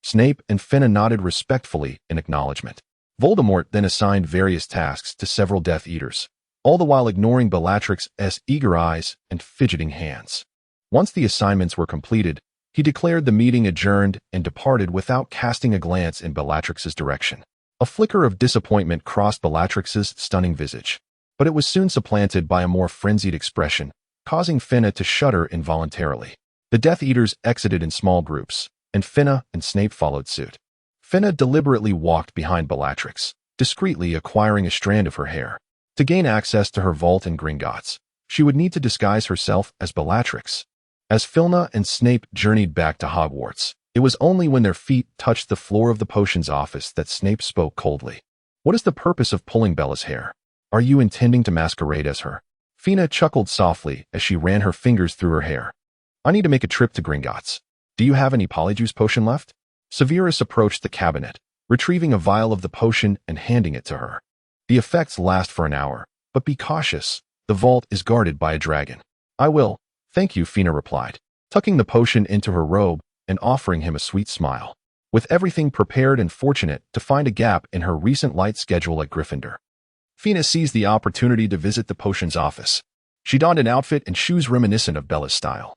Snape and Fina nodded respectfully in acknowledgement. Voldemort then assigned various tasks to several Death Eaters, all the while ignoring Bellatrix's eager eyes and fidgeting hands. Once the assignments were completed, he declared the meeting adjourned and departed without casting a glance in Bellatrix's direction. A flicker of disappointment crossed Bellatrix's stunning visage, but it was soon supplanted by a more frenzied expression, causing Fina to shudder involuntarily. The Death Eaters exited in small groups, and Fina and Snape followed suit. Fina deliberately walked behind Bellatrix, discreetly acquiring a strand of her hair. To gain access to her vault in Gringotts, she would need to disguise herself as Bellatrix. As Filna and Snape journeyed back to Hogwarts, It was only when their feet touched the floor of the potions office that Snape spoke coldly. What is the purpose of pulling Bella's hair? Are you intending to masquerade as her? Fina chuckled softly as she ran her fingers through her hair. I need to make a trip to Gringotts. Do you have any polyjuice potion left? Severus approached the cabinet, retrieving a vial of the potion and handing it to her. The effects last for an hour, but be cautious. The vault is guarded by a dragon. I will. Thank you, Fina replied, tucking the potion into her robe and offering him a sweet smile. With everything prepared and fortunate to find a gap in her recent light schedule at Gryffindor, Fina seized the opportunity to visit the potions office. She donned an outfit and shoes reminiscent of Bella's style,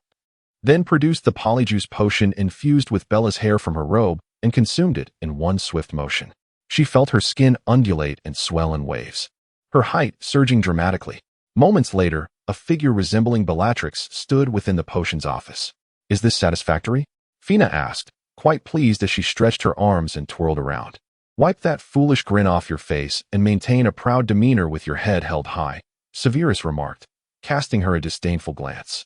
then produced the polyjuice potion infused with Bella's hair from her robe and consumed it in one swift motion. She felt her skin undulate and swell in waves, her height surging dramatically. Moments later, a figure resembling Bellatrix stood within the potions office. Is this satisfactory? Fina asked, quite pleased as she stretched her arms and twirled around. Wipe that foolish grin off your face and maintain a proud demeanor with your head held high, Severus remarked, casting her a disdainful glance.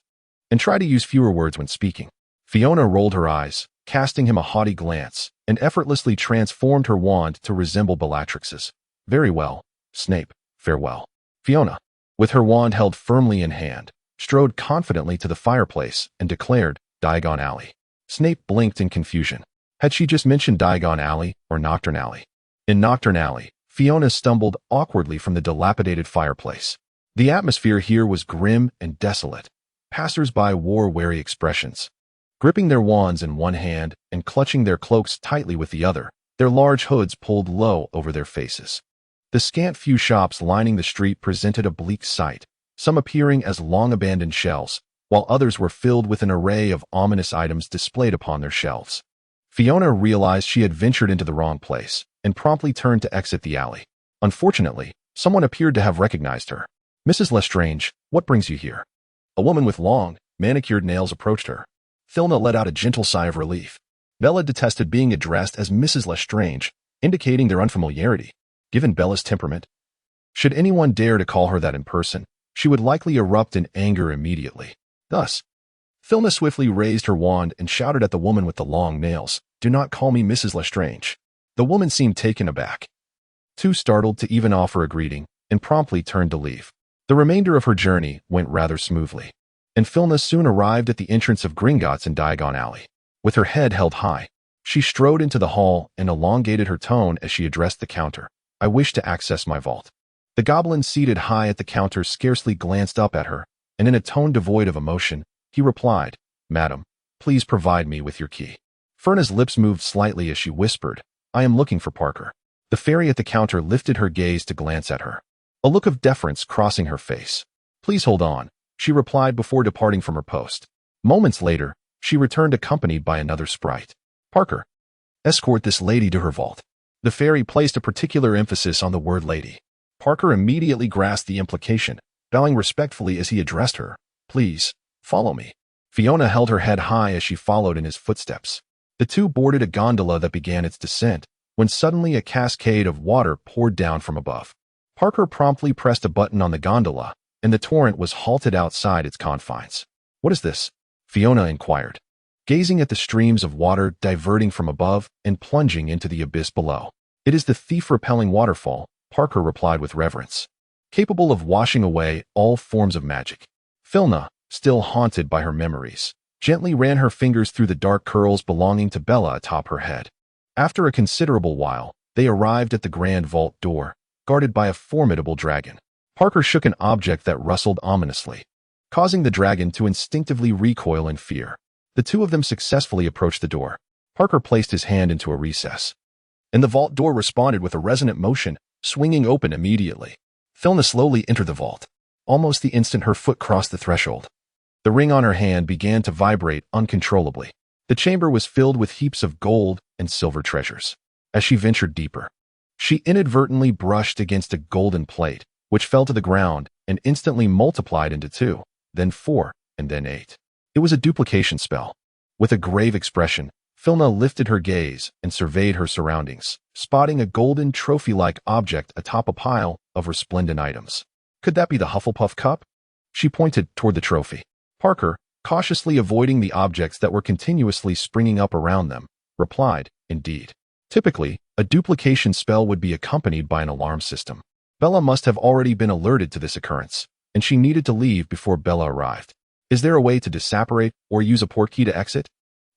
And try to use fewer words when speaking. Fiona rolled her eyes, casting him a haughty glance, and effortlessly transformed her wand to resemble Bellatrix's. Very well, Snape, farewell. Fiona, with her wand held firmly in hand, strode confidently to the fireplace and declared, Diagon Alley. Snape blinked in confusion. Had she just mentioned Diagon Alley or Nocturne Alley? In Nocturne Alley, Fiona stumbled awkwardly from the dilapidated fireplace. The atmosphere here was grim and desolate. Passers-by wore wary expressions, gripping their wands in one hand and clutching their cloaks tightly with the other, their large hoods pulled low over their faces. The scant few shops lining the street presented a bleak sight, some appearing as long-abandoned shells, while others were filled with an array of ominous items displayed upon their shelves. Fiona realized she had ventured into the wrong place and promptly turned to exit the alley. Unfortunately, someone appeared to have recognized her. Mrs. Lestrange, what brings you here? A woman with long, manicured nails approached her. Filna let out a gentle sigh of relief. Bella detested being addressed as Mrs. Lestrange, indicating their unfamiliarity. Given Bella's temperament, should anyone dare to call her that in person, she would likely erupt in anger immediately. Thus, Filna swiftly raised her wand and shouted at the woman with the long nails, Do not call me Mrs. Lestrange. The woman seemed taken aback, too startled to even offer a greeting, and promptly turned to leave. The remainder of her journey went rather smoothly, and Filna soon arrived at the entrance of Gringotts in Diagon Alley. With her head held high, she strode into the hall and elongated her tone as she addressed the counter. I wish to access my vault. The goblin seated high at the counter scarcely glanced up at her, and in a tone devoid of emotion, he replied, Madam, please provide me with your key. Ferna's lips moved slightly as she whispered, I am looking for Parker. The fairy at the counter lifted her gaze to glance at her, a look of deference crossing her face. Please hold on, she replied before departing from her post. Moments later, she returned accompanied by another sprite. Parker, escort this lady to her vault. The fairy placed a particular emphasis on the word lady. Parker immediately grasped the implication, bowing respectfully as he addressed her. Please, follow me. Fiona held her head high as she followed in his footsteps. The two boarded a gondola that began its descent, when suddenly a cascade of water poured down from above. Parker promptly pressed a button on the gondola, and the torrent was halted outside its confines. What is this? Fiona inquired, gazing at the streams of water diverting from above and plunging into the abyss below. It is the thief-repelling waterfall, Parker replied with reverence, capable of washing away all forms of magic. Filna, still haunted by her memories, gently ran her fingers through the dark curls belonging to Bella atop her head. After a considerable while, they arrived at the grand vault door, guarded by a formidable dragon. Parker shook an object that rustled ominously, causing the dragon to instinctively recoil in fear. The two of them successfully approached the door. Parker placed his hand into a recess, and the vault door responded with a resonant motion, swinging open immediately. Filna slowly entered the vault. Almost the instant her foot crossed the threshold, the ring on her hand began to vibrate uncontrollably. The chamber was filled with heaps of gold and silver treasures. As she ventured deeper, she inadvertently brushed against a golden plate, which fell to the ground and instantly multiplied into 2, then 4, and then 8. It was a duplication spell. With a grave expression, Filna lifted her gaze and surveyed her surroundings, spotting a golden trophy-like object atop a pile of resplendent items. Could that be the Hufflepuff cup? She pointed toward the trophy. Parker, cautiously avoiding the objects that were continuously springing up around them, replied, "Indeed. Typically, a duplication spell would be accompanied by an alarm system. Bella must have already been alerted to this occurrence, and she needed to leave before Bella arrived. Is there a way to disapparate or use a portkey to exit?"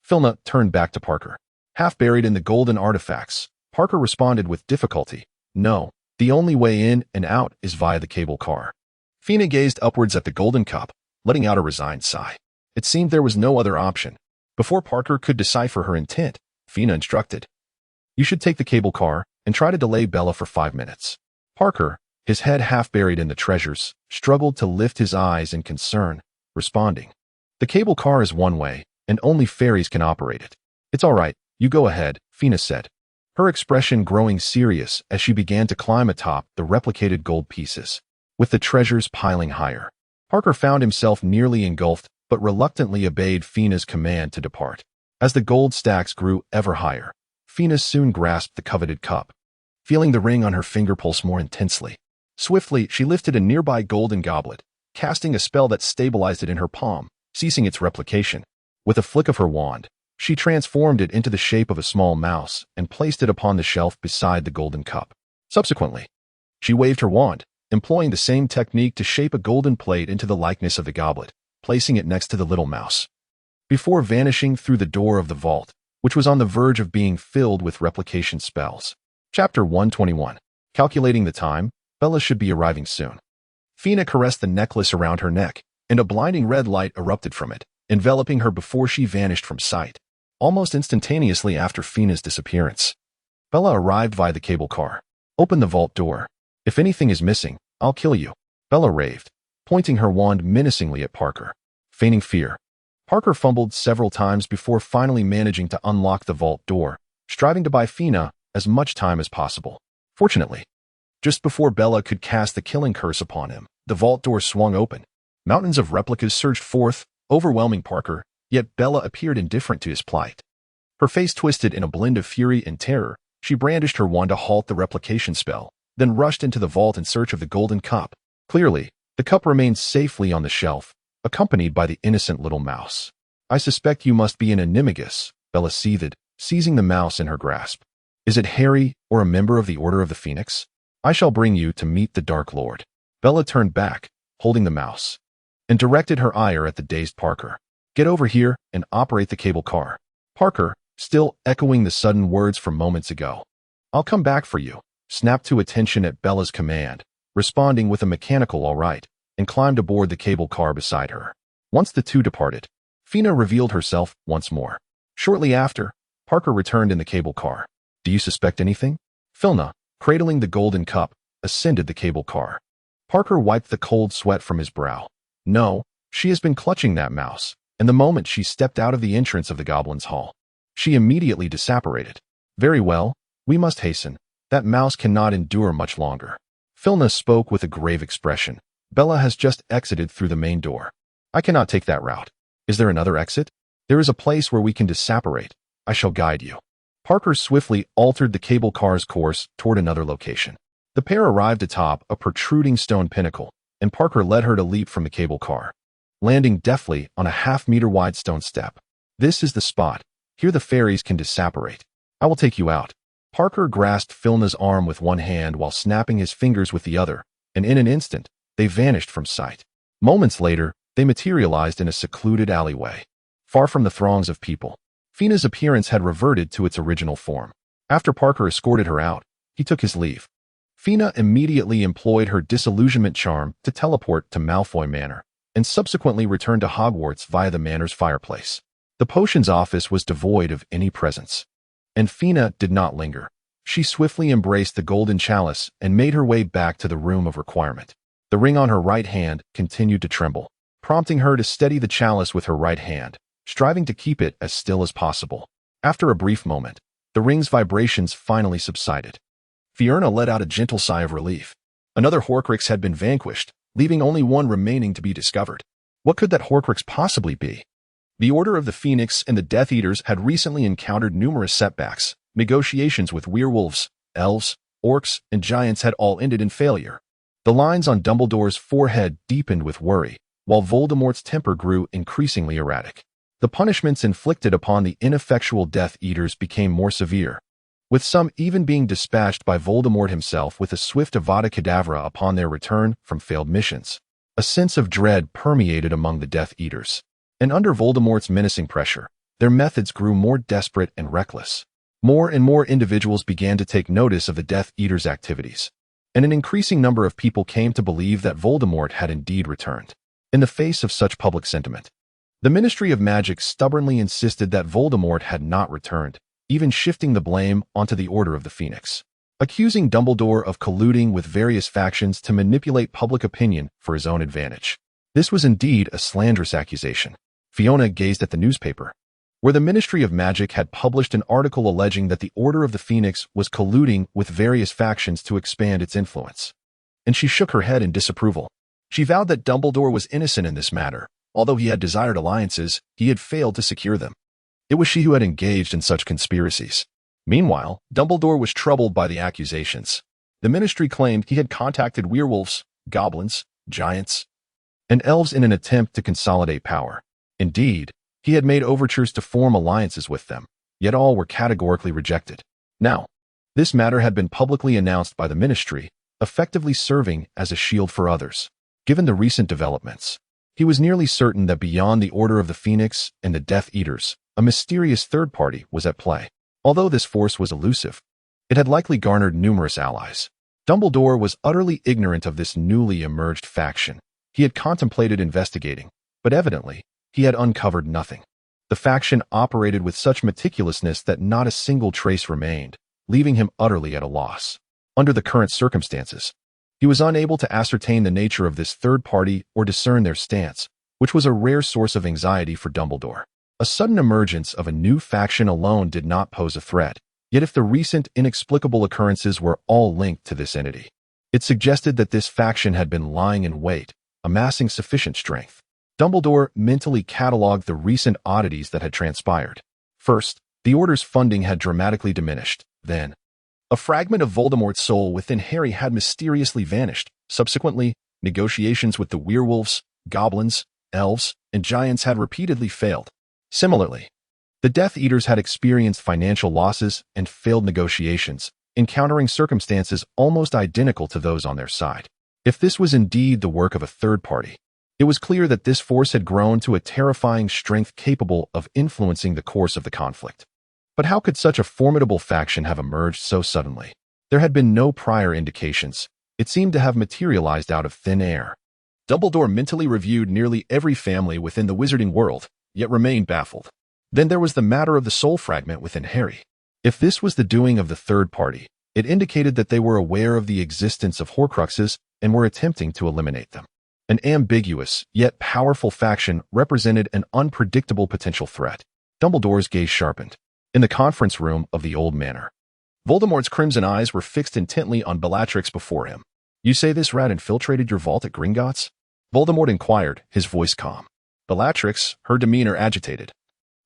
Filna turned back to Parker. Half buried in the golden artifacts, Parker responded with difficulty, "No, the only way in and out is via the cable car." Fina gazed upwards at the golden cup, letting out a resigned sigh. It seemed there was no other option. Before Parker could decipher her intent, Fina instructed, "You should take the cable car and try to delay Bella for 5 minutes." Parker, his head half buried in the treasures, struggled to lift his eyes in concern, responding, "The cable car is one way, and only fairies can operate it." "It's all right, you go ahead," Fina said, her expression growing serious as she began to climb atop the replicated gold pieces, with the treasures piling higher. Parker found himself nearly engulfed, but reluctantly obeyed Fina's command to depart. As the gold stacks grew ever higher, Fina soon grasped the coveted cup, feeling the ring on her finger pulse more intensely. Swiftly, she lifted a nearby golden goblet, casting a spell that stabilized it in her palm, ceasing its replication. With a flick of her wand, she transformed it into the shape of a small mouse and placed it upon the shelf beside the golden cup. Subsequently, she waved her wand, employing the same technique to shape a golden plate into the likeness of the goblet, placing it next to the little mouse. Before vanishing through the door of the vault, which was on the verge of being filled with replication spells. Chapter 121. Calculating the time, Bella should be arriving soon. Fina caressed the necklace around her neck, and a blinding red light erupted from it, enveloping her before she vanished from sight. Almost instantaneously after Fina's disappearance, Bella arrived via the cable car. "Open the vault door. If anything is missing, I'll kill you," Bella raved, pointing her wand menacingly at Parker. Feigning fear, Parker fumbled several times before finally managing to unlock the vault door, striving to buy Fina as much time as possible. Fortunately, just before Bella could cast the killing curse upon him, the vault door swung open. Mountains of replicas surged forth, overwhelming Parker, yet Bella appeared indifferent to his plight. Her face twisted in a blend of fury and terror. She brandished her wand to halt the replication spell, then rushed into the vault in search of the golden cup. Clearly, the cup remained safely on the shelf, accompanied by the innocent little mouse. "I suspect you must be an animagus," Bella seethed, seizing the mouse in her grasp. "Is it Harry or a member of the Order of the Phoenix? I shall bring you to meet the Dark Lord." Bella turned back, holding the mouse, and directed her ire at the dazed Parker. "Get over here and operate the cable car." Parker, still echoing the sudden words from moments ago, "I'll come back for you," snapped to attention at Bella's command, responding with a mechanical "all right," and climbed aboard the cable car beside her. Once the two departed, Fina revealed herself once more. Shortly after, Parker returned in the cable car. "Do you suspect anything?" Filna, cradling the golden cup, ascended the cable car. Parker wiped the cold sweat from his brow. "No, she has been clutching that mouse, and the moment she stepped out of the entrance of the Goblin's Hall, she immediately disapparated." "Very well, we must hasten. That mouse cannot endure much longer." Filna spoke with a grave expression. "Bella has just exited through the main door. I cannot take that route. Is there another exit? There is a place where we can disapparate. I shall guide you." Parker swiftly altered the cable car's course toward another location. The pair arrived atop a protruding stone pinnacle, and Parker led her to leap from the cable car, landing deftly on a half-meter-wide stone step. "This is the spot. Here the fairies can disapparate. I will take you out." Parker grasped Filna's arm with one hand while snapping his fingers with the other, and in an instant, they vanished from sight. Moments later, they materialized in a secluded alleyway, far from the throngs of people. Fina's appearance had reverted to its original form. After Parker escorted her out, he took his leave. Fina immediately employed her disillusionment charm to teleport to Malfoy Manor, and subsequently returned to Hogwarts via the manor's fireplace. The potions office was devoid of any presence, and Fina did not linger. She swiftly embraced the golden chalice and made her way back to the room of requirement. The ring on her right hand continued to tremble, prompting her to steady the chalice with her right hand, striving to keep it as still as possible. After a brief moment, the ring's vibrations finally subsided. Fiona let out a gentle sigh of relief. Another Horcrux had been vanquished, leaving only one remaining to be discovered. What could that Horcrux possibly be? The Order of the Phoenix and the Death Eaters had recently encountered numerous setbacks. Negotiations with werewolves, elves, orcs, and giants had all ended in failure. The lines on Dumbledore's forehead deepened with worry, while Voldemort's temper grew increasingly erratic. The punishments inflicted upon the ineffectual Death Eaters became more severe, with some even being dispatched by Voldemort himself with a swift Avada Kedavra upon their return from failed missions. A sense of dread permeated among the Death Eaters, and under Voldemort's menacing pressure, their methods grew more desperate and reckless. More and more individuals began to take notice of the Death Eaters' activities, and an increasing number of people came to believe that Voldemort had indeed returned. In the face of such public sentiment, the Ministry of Magic stubbornly insisted that Voldemort had not returned, even shifting the blame onto the Order of the Phoenix, accusing Dumbledore of colluding with various factions to manipulate public opinion for his own advantage. This was indeed a slanderous accusation. Fiona gazed at the newspaper, where the Ministry of Magic had published an article alleging that the Order of the Phoenix was colluding with various factions to expand its influence, and she shook her head in disapproval. She vowed that Dumbledore was innocent in this matter. Although he had desired alliances, he had failed to secure them. It was she who had engaged in such conspiracies. Meanwhile, Dumbledore was troubled by the accusations. The Ministry claimed he had contacted werewolves, goblins, giants, and elves in an attempt to consolidate power. Indeed, he had made overtures to form alliances with them, yet all were categorically rejected. Now, this matter had been publicly announced by the Ministry, effectively serving as a shield for others. Given the recent developments, he was nearly certain that beyond the Order of the Phoenix and the Death Eaters, a mysterious third party was at play. Although this force was elusive, it had likely garnered numerous allies. Dumbledore was utterly ignorant of this newly emerged faction. He had contemplated investigating, but evidently, he had uncovered nothing. The faction operated with such meticulousness that not a single trace remained, leaving him utterly at a loss. Under the current circumstances, he was unable to ascertain the nature of this third party or discern their stance, which was a rare source of anxiety for Dumbledore. A sudden emergence of a new faction alone did not pose a threat, yet if the recent inexplicable occurrences were all linked to this entity, it suggested that this faction had been lying in wait, amassing sufficient strength. Dumbledore mentally catalogued the recent oddities that had transpired. First, the Order's funding had dramatically diminished. Then, a fragment of Voldemort's soul within Harry had mysteriously vanished. Subsequently, negotiations with the werewolves, goblins, elves, and giants had repeatedly failed. Similarly, the Death Eaters had experienced financial losses and failed negotiations, encountering circumstances almost identical to those on their side. If this was indeed the work of a third party, it was clear that this force had grown to a terrifying strength capable of influencing the course of the conflict. But how could such a formidable faction have emerged so suddenly? There had been no prior indications. It seemed to have materialized out of thin air. Dumbledore mentally reviewed nearly every family within the wizarding world, yet remained baffled. Then there was the matter of the soul fragment within Harry. If this was the doing of the third party, it indicated that they were aware of the existence of Horcruxes and were attempting to eliminate them. An ambiguous, yet powerful faction represented an unpredictable potential threat. Dumbledore's gaze sharpened. In the conference room of the old manor, Voldemort's crimson eyes were fixed intently on Bellatrix before him. "You say this rat infiltrated your vault at Gringotts?" Voldemort inquired, his voice calm. Bellatrix, her demeanor agitated,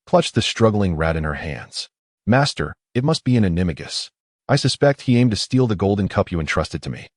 clutched the struggling rat in her hands. "Master, it must be an animagus. I suspect he aimed to steal the golden cup you entrusted to me.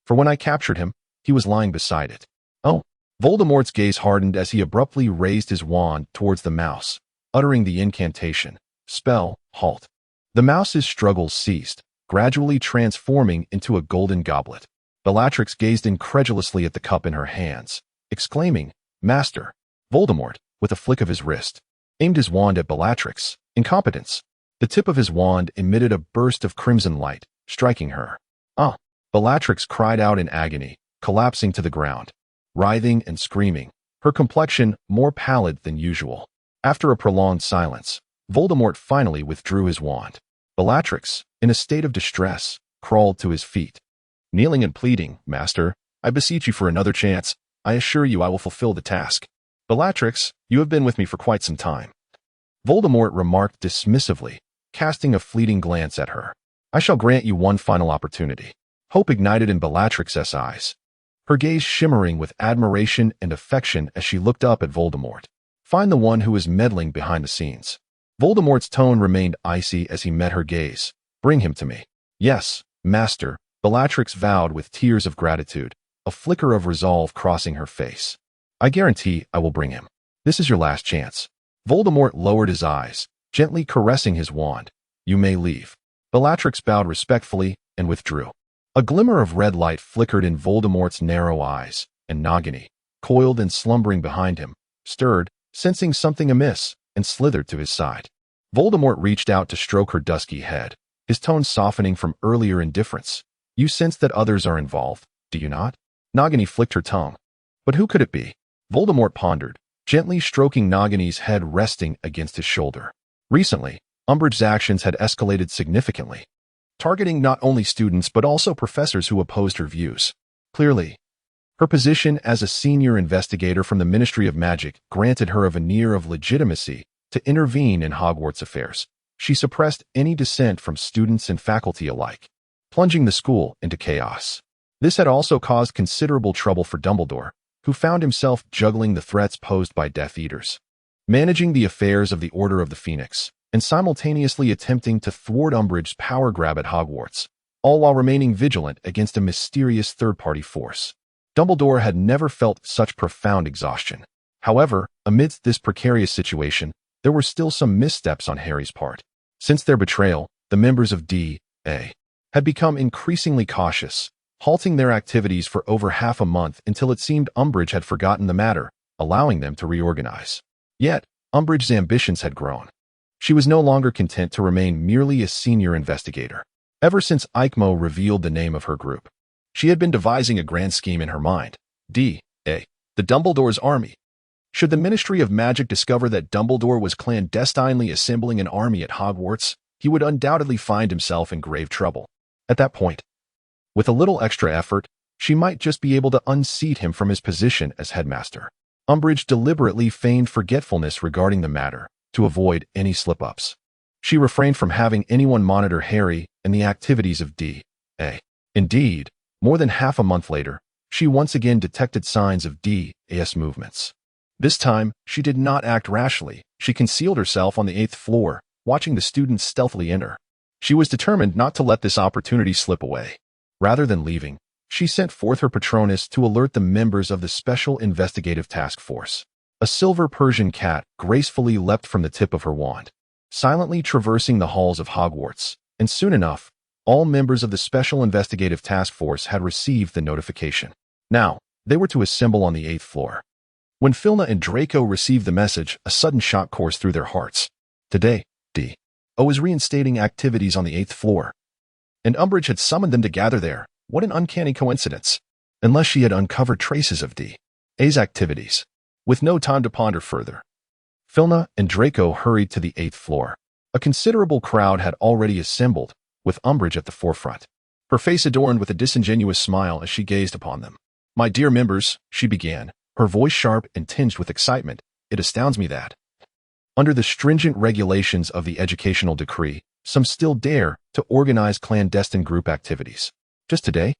For when I captured him, he was lying beside it." "Oh." Voldemort's gaze hardened as he abruptly raised his wand towards the mouse, uttering the incantation. Spell, halt. The mouse's struggles ceased, gradually transforming into a golden goblet. Bellatrix gazed incredulously at the cup in her hands, exclaiming, "Master!" Voldemort, with a flick of his wrist, aimed his wand at Bellatrix. Incompetence. The tip of his wand emitted a burst of crimson light, striking her. "Ah!" Bellatrix cried out in agony, collapsing to the ground, writhing and screaming, her complexion more pallid than usual. After a prolonged silence, Voldemort finally withdrew his wand. Bellatrix, in a state of distress, crawled to his feet. Kneeling and pleading, "Master, I beseech you for another chance. I assure you I will fulfill the task." "Bellatrix, you have been with me for quite some time," Voldemort remarked dismissively, casting a fleeting glance at her. "I shall grant you one final opportunity." Hope ignited in Bellatrix's eyes, her gaze shimmering with admiration and affection as she looked up at Voldemort. "Find the one who is meddling behind the scenes." Voldemort's tone remained icy as he met her gaze. "Bring him to me." "Yes, master," Bellatrix vowed with tears of gratitude, a flicker of resolve crossing her face. I guarantee I will bring him. This is your last chance. Voldemort lowered his eyes, gently caressing his wand. You may leave. Bellatrix bowed respectfully and withdrew. A glimmer of red light flickered in Voldemort's narrow eyes, and Nagini, coiled and slumbering behind him, stirred, sensing something amiss, and slithered to his side. Voldemort reached out to stroke her dusky head, his tone softening from earlier indifference. You sense that others are involved, do you not? Nagini flicked her tongue. But who could it be? Voldemort pondered, gently stroking Nagini's head resting against his shoulder. Recently, Umbridge's actions had escalated significantly, targeting not only students but also professors who opposed her views. Clearly, her position as a senior investigator from the Ministry of Magic granted her a veneer of legitimacy to intervene in Hogwarts affairs. She suppressed any dissent from students and faculty alike, plunging the school into chaos. This had also caused considerable trouble for Dumbledore, who found himself juggling the threats posed by Death Eaters, managing the affairs of the Order of the Phoenix, and simultaneously attempting to thwart Umbridge's power grab at Hogwarts, all while remaining vigilant against a mysterious third-party force. Dumbledore had never felt such profound exhaustion. However, amidst this precarious situation, there were still some missteps on Harry's part. Since their betrayal, the members of D.A. had become increasingly cautious, halting their activities for over half a month until it seemed Umbridge had forgotten the matter, allowing them to reorganize. Yet, Umbridge's ambitions had grown. She was no longer content to remain merely a senior investigator. Ever since Eichmo revealed the name of her group, she had been devising a grand scheme in her mind. D.A. The Dumbledore's army. Should the Ministry of Magic discover that Dumbledore was clandestinely assembling an army at Hogwarts, he would undoubtedly find himself in grave trouble. At that point, with a little extra effort, she might just be able to unseat him from his position as headmaster. Umbridge deliberately feigned forgetfulness regarding the matter to avoid any slip-ups. She refrained from having anyone monitor Harry and the activities of D.A. Indeed, more than half a month later, she once again detected signs of D.A.'s movements. This time, she did not act rashly. She concealed herself on the 8th floor, watching the students stealthily enter. She was determined not to let this opportunity slip away. Rather than leaving, she sent forth her Patronus to alert the members of the Special Investigative Task Force. A silver Persian cat gracefully leapt from the tip of her wand, silently traversing the halls of Hogwarts, and soon enough, all members of the Special Investigative Task Force had received the notification. Now, they were to assemble on the 8th floor. When Filna and Draco received the message, a sudden shock coursed through their hearts. Today, D.O. was reinstating activities on the 8th floor, and Umbridge had summoned them to gather there. What an uncanny coincidence, unless she had uncovered traces of D.A.'s activities. With no time to ponder further, Filna and Draco hurried to the 8th floor. A considerable crowd had already assembled, with Umbridge at the forefront, her face adorned with a disingenuous smile as she gazed upon them. My dear members, she began, her voice sharp and tinged with excitement. It astounds me that, under the stringent regulations of the educational decree, some still dare to organize clandestine group activities. Just today,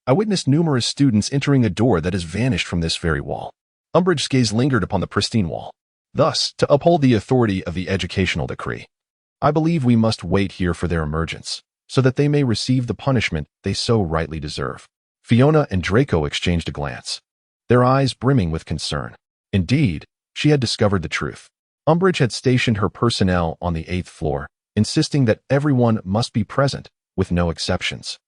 I witnessed numerous students entering a door that has vanished from this very wall. Umbridge's gaze lingered upon the pristine wall. Thus, to uphold the authority of the educational decree, I believe we must wait here for their emergence, so that they may receive the punishment they so rightly deserve. Fiona and Draco exchanged a glance, their eyes brimming with concern. Indeed, she had discovered the truth. Umbridge had stationed her personnel on the 8th floor, insisting that everyone must be present, with no exceptions.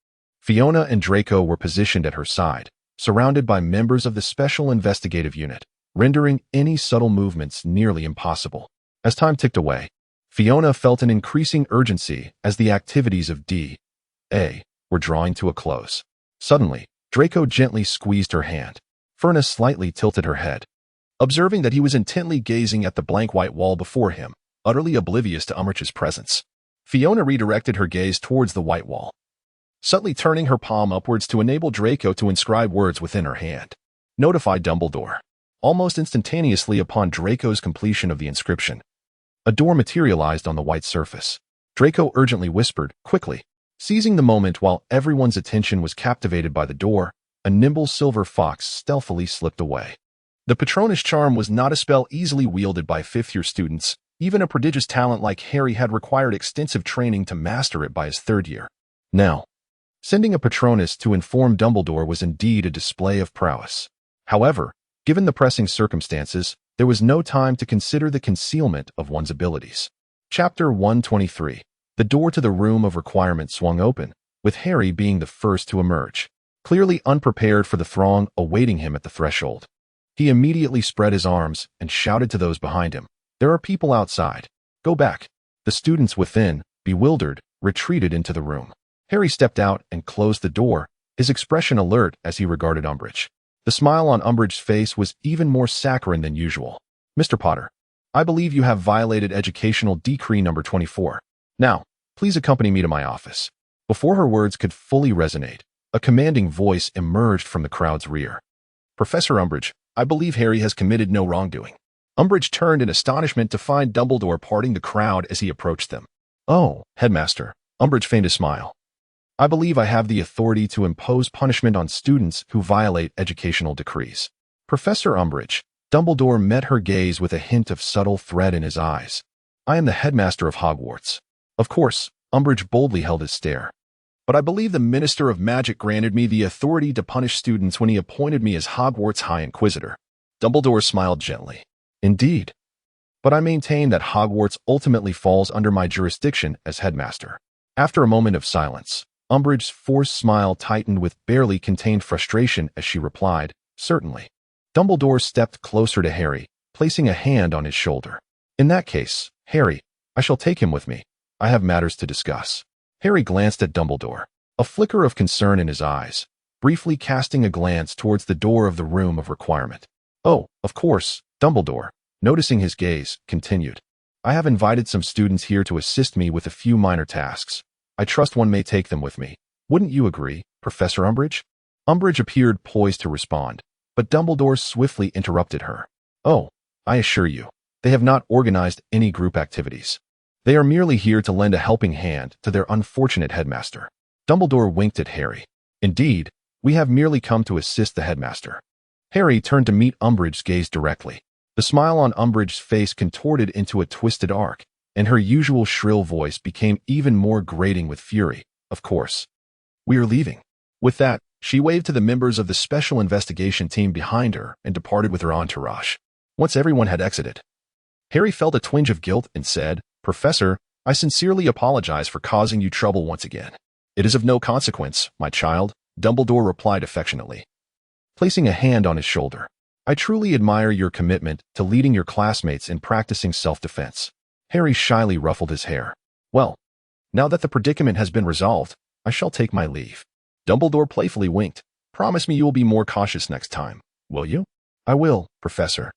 Fiona and Draco were positioned at her side, surrounded by members of the Special Investigative Unit, rendering any subtle movements nearly impossible. As time ticked away, Fiona felt an increasing urgency as the activities of D.A. were drawing to a close. Suddenly, Draco gently squeezed her hand. Furna slightly tilted her head, observing that he was intently gazing at the blank white wall before him, utterly oblivious to Umbridge's presence. Fiona redirected her gaze towards the white wall, subtly turning her palm upwards to enable Draco to inscribe words within her hand. Notify Dumbledore. Almost instantaneously upon Draco's completion of the inscription, a door materialized on the white surface. Draco urgently whispered, quickly. Seizing the moment while everyone's attention was captivated by the door, a nimble silver fox stealthily slipped away. The Patronus charm was not a spell easily wielded by fifth-year students. Even a prodigious talent like Harry had required extensive training to master it by his third year. Now, sending a Patronus to inform Dumbledore was indeed a display of prowess. However, Given the pressing circumstances, there was no time to consider the concealment of one's abilities. Chapter 123. The door to the room of requirement swung open, with Harry being the first to emerge, clearly unprepared for the throng awaiting him at the threshold. He immediately spread his arms and shouted to those behind him, "There are people outside. Go back." The students within, bewildered, retreated into the room. Harry stepped out and closed the door, his expression alert as he regarded Umbridge. The smile on Umbridge's face was even more saccharine than usual. "Mr. Potter, I believe you have violated Educational Decree number 24. Now, please accompany me to my office." Before her words could fully resonate, a commanding voice emerged from the crowd's rear. "Professor Umbridge, I believe Harry has committed no wrongdoing." Umbridge turned in astonishment to find Dumbledore parting the crowd as he approached them. "Oh, Headmaster," Umbridge feigned a smile. "I believe I have the authority to impose punishment on students who violate educational decrees." "Professor Umbridge," Dumbledore met her gaze with a hint of subtle threat in his eyes. "I am the headmaster of Hogwarts." Of course, Umbridge boldly held his stare. "But I believe the Minister of Magic granted me the authority to punish students when he appointed me as Hogwarts High Inquisitor." Dumbledore smiled gently. "Indeed. But I maintain that Hogwarts ultimately falls under my jurisdiction as headmaster." After a moment of silence, Umbridge's forced smile tightened with barely contained frustration as she replied, "Certainly." Dumbledore stepped closer to Harry, placing a hand on his shoulder. "In that case, Harry, I shall take him with me. I have matters to discuss." Harry glanced at Dumbledore, a flicker of concern in his eyes, briefly casting a glance towards the door of the room of requirement. "Oh, of course," Dumbledore, noticing his gaze, continued. "I have invited some students here to assist me with a few minor tasks. I trust one may take them with me. Wouldn't you agree, Professor Umbridge?" Umbridge appeared poised to respond, but Dumbledore swiftly interrupted her. "Oh, I assure you, they have not organized any group activities. They are merely here to lend a helping hand to their unfortunate headmaster." Dumbledore winked at Harry. "Indeed, we have merely come to assist the headmaster." Harry turned to meet Umbridge's gaze directly. The smile on Umbridge's face contorted into a twisted arc, and her usual shrill voice became even more grating with fury. "Of course. We are leaving." With that, she waved to the members of the special investigation team behind her and departed with her entourage. Once everyone had exited, Harry felt a twinge of guilt and said, "Professor, I sincerely apologize for causing you trouble once again." "It is of no consequence, my child," Dumbledore replied affectionately, placing a hand on his shoulder. "I truly admire your commitment to leading your classmates in practicing self-defense." Harry shyly ruffled his hair. "Well, now that the predicament has been resolved, I shall take my leave." Dumbledore playfully winked. "Promise me you will be more cautious next time, will you?" "I will, Professor,"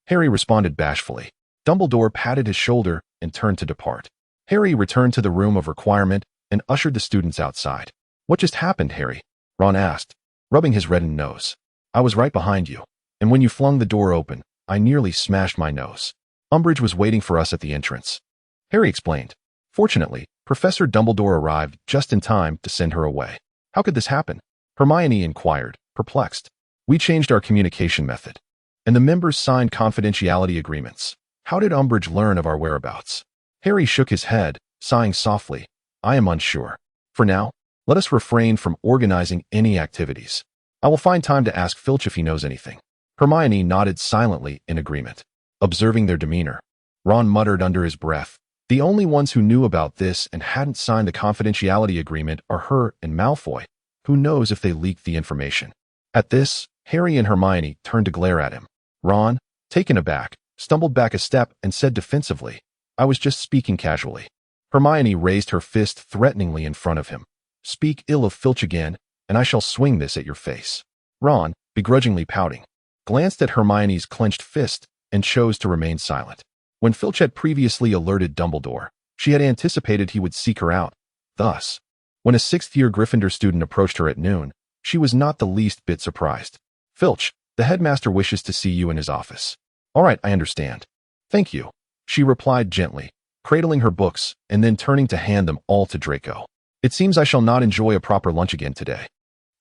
Harry responded bashfully. Dumbledore patted his shoulder and turned to depart. Harry returned to the room of requirement and ushered the students outside. "What just happened, Harry?" Ron asked, rubbing his reddened nose. "I was right behind you, and when you flung the door open, I nearly smashed my nose. Umbridge was waiting for us at the entrance," Harry explained. Fortunately, Professor Dumbledore arrived just in time to send her away. "How could this happen?" Hermione inquired, perplexed. "We changed our communication method, and the members signed confidentiality agreements. How did Umbridge learn of our whereabouts?" Harry shook his head, sighing softly. "I am unsure. For now, let us refrain from organizing any activities. I will find time to ask Filch if he knows anything." Hermione nodded silently in agreement. Observing their demeanor, Ron muttered under his breath, "The only ones who knew about this and hadn't signed the confidentiality agreement are her and Malfoy. Who knows if they leaked the information?" At this, Harry and Hermione turned to glare at him. Ron, taken aback, stumbled back a step and said defensively, "I was just speaking casually." Hermione raised her fist threateningly in front of him. "Speak ill of Filch again, and I shall swing this at your face." Ron, begrudgingly pouting, glanced at Hermione's clenched fist and chose to remain silent. When Filch had previously alerted Dumbledore, she had anticipated he would seek her out. Thus, when a sixth-year Gryffindor student approached her at noon, she was not the least bit surprised. "Filch, the headmaster wishes to see you in his office." "All right, I understand. Thank you," she replied gently, cradling her books and then turning to hand them all to Draco. "It seems I shall not enjoy a proper lunch again today."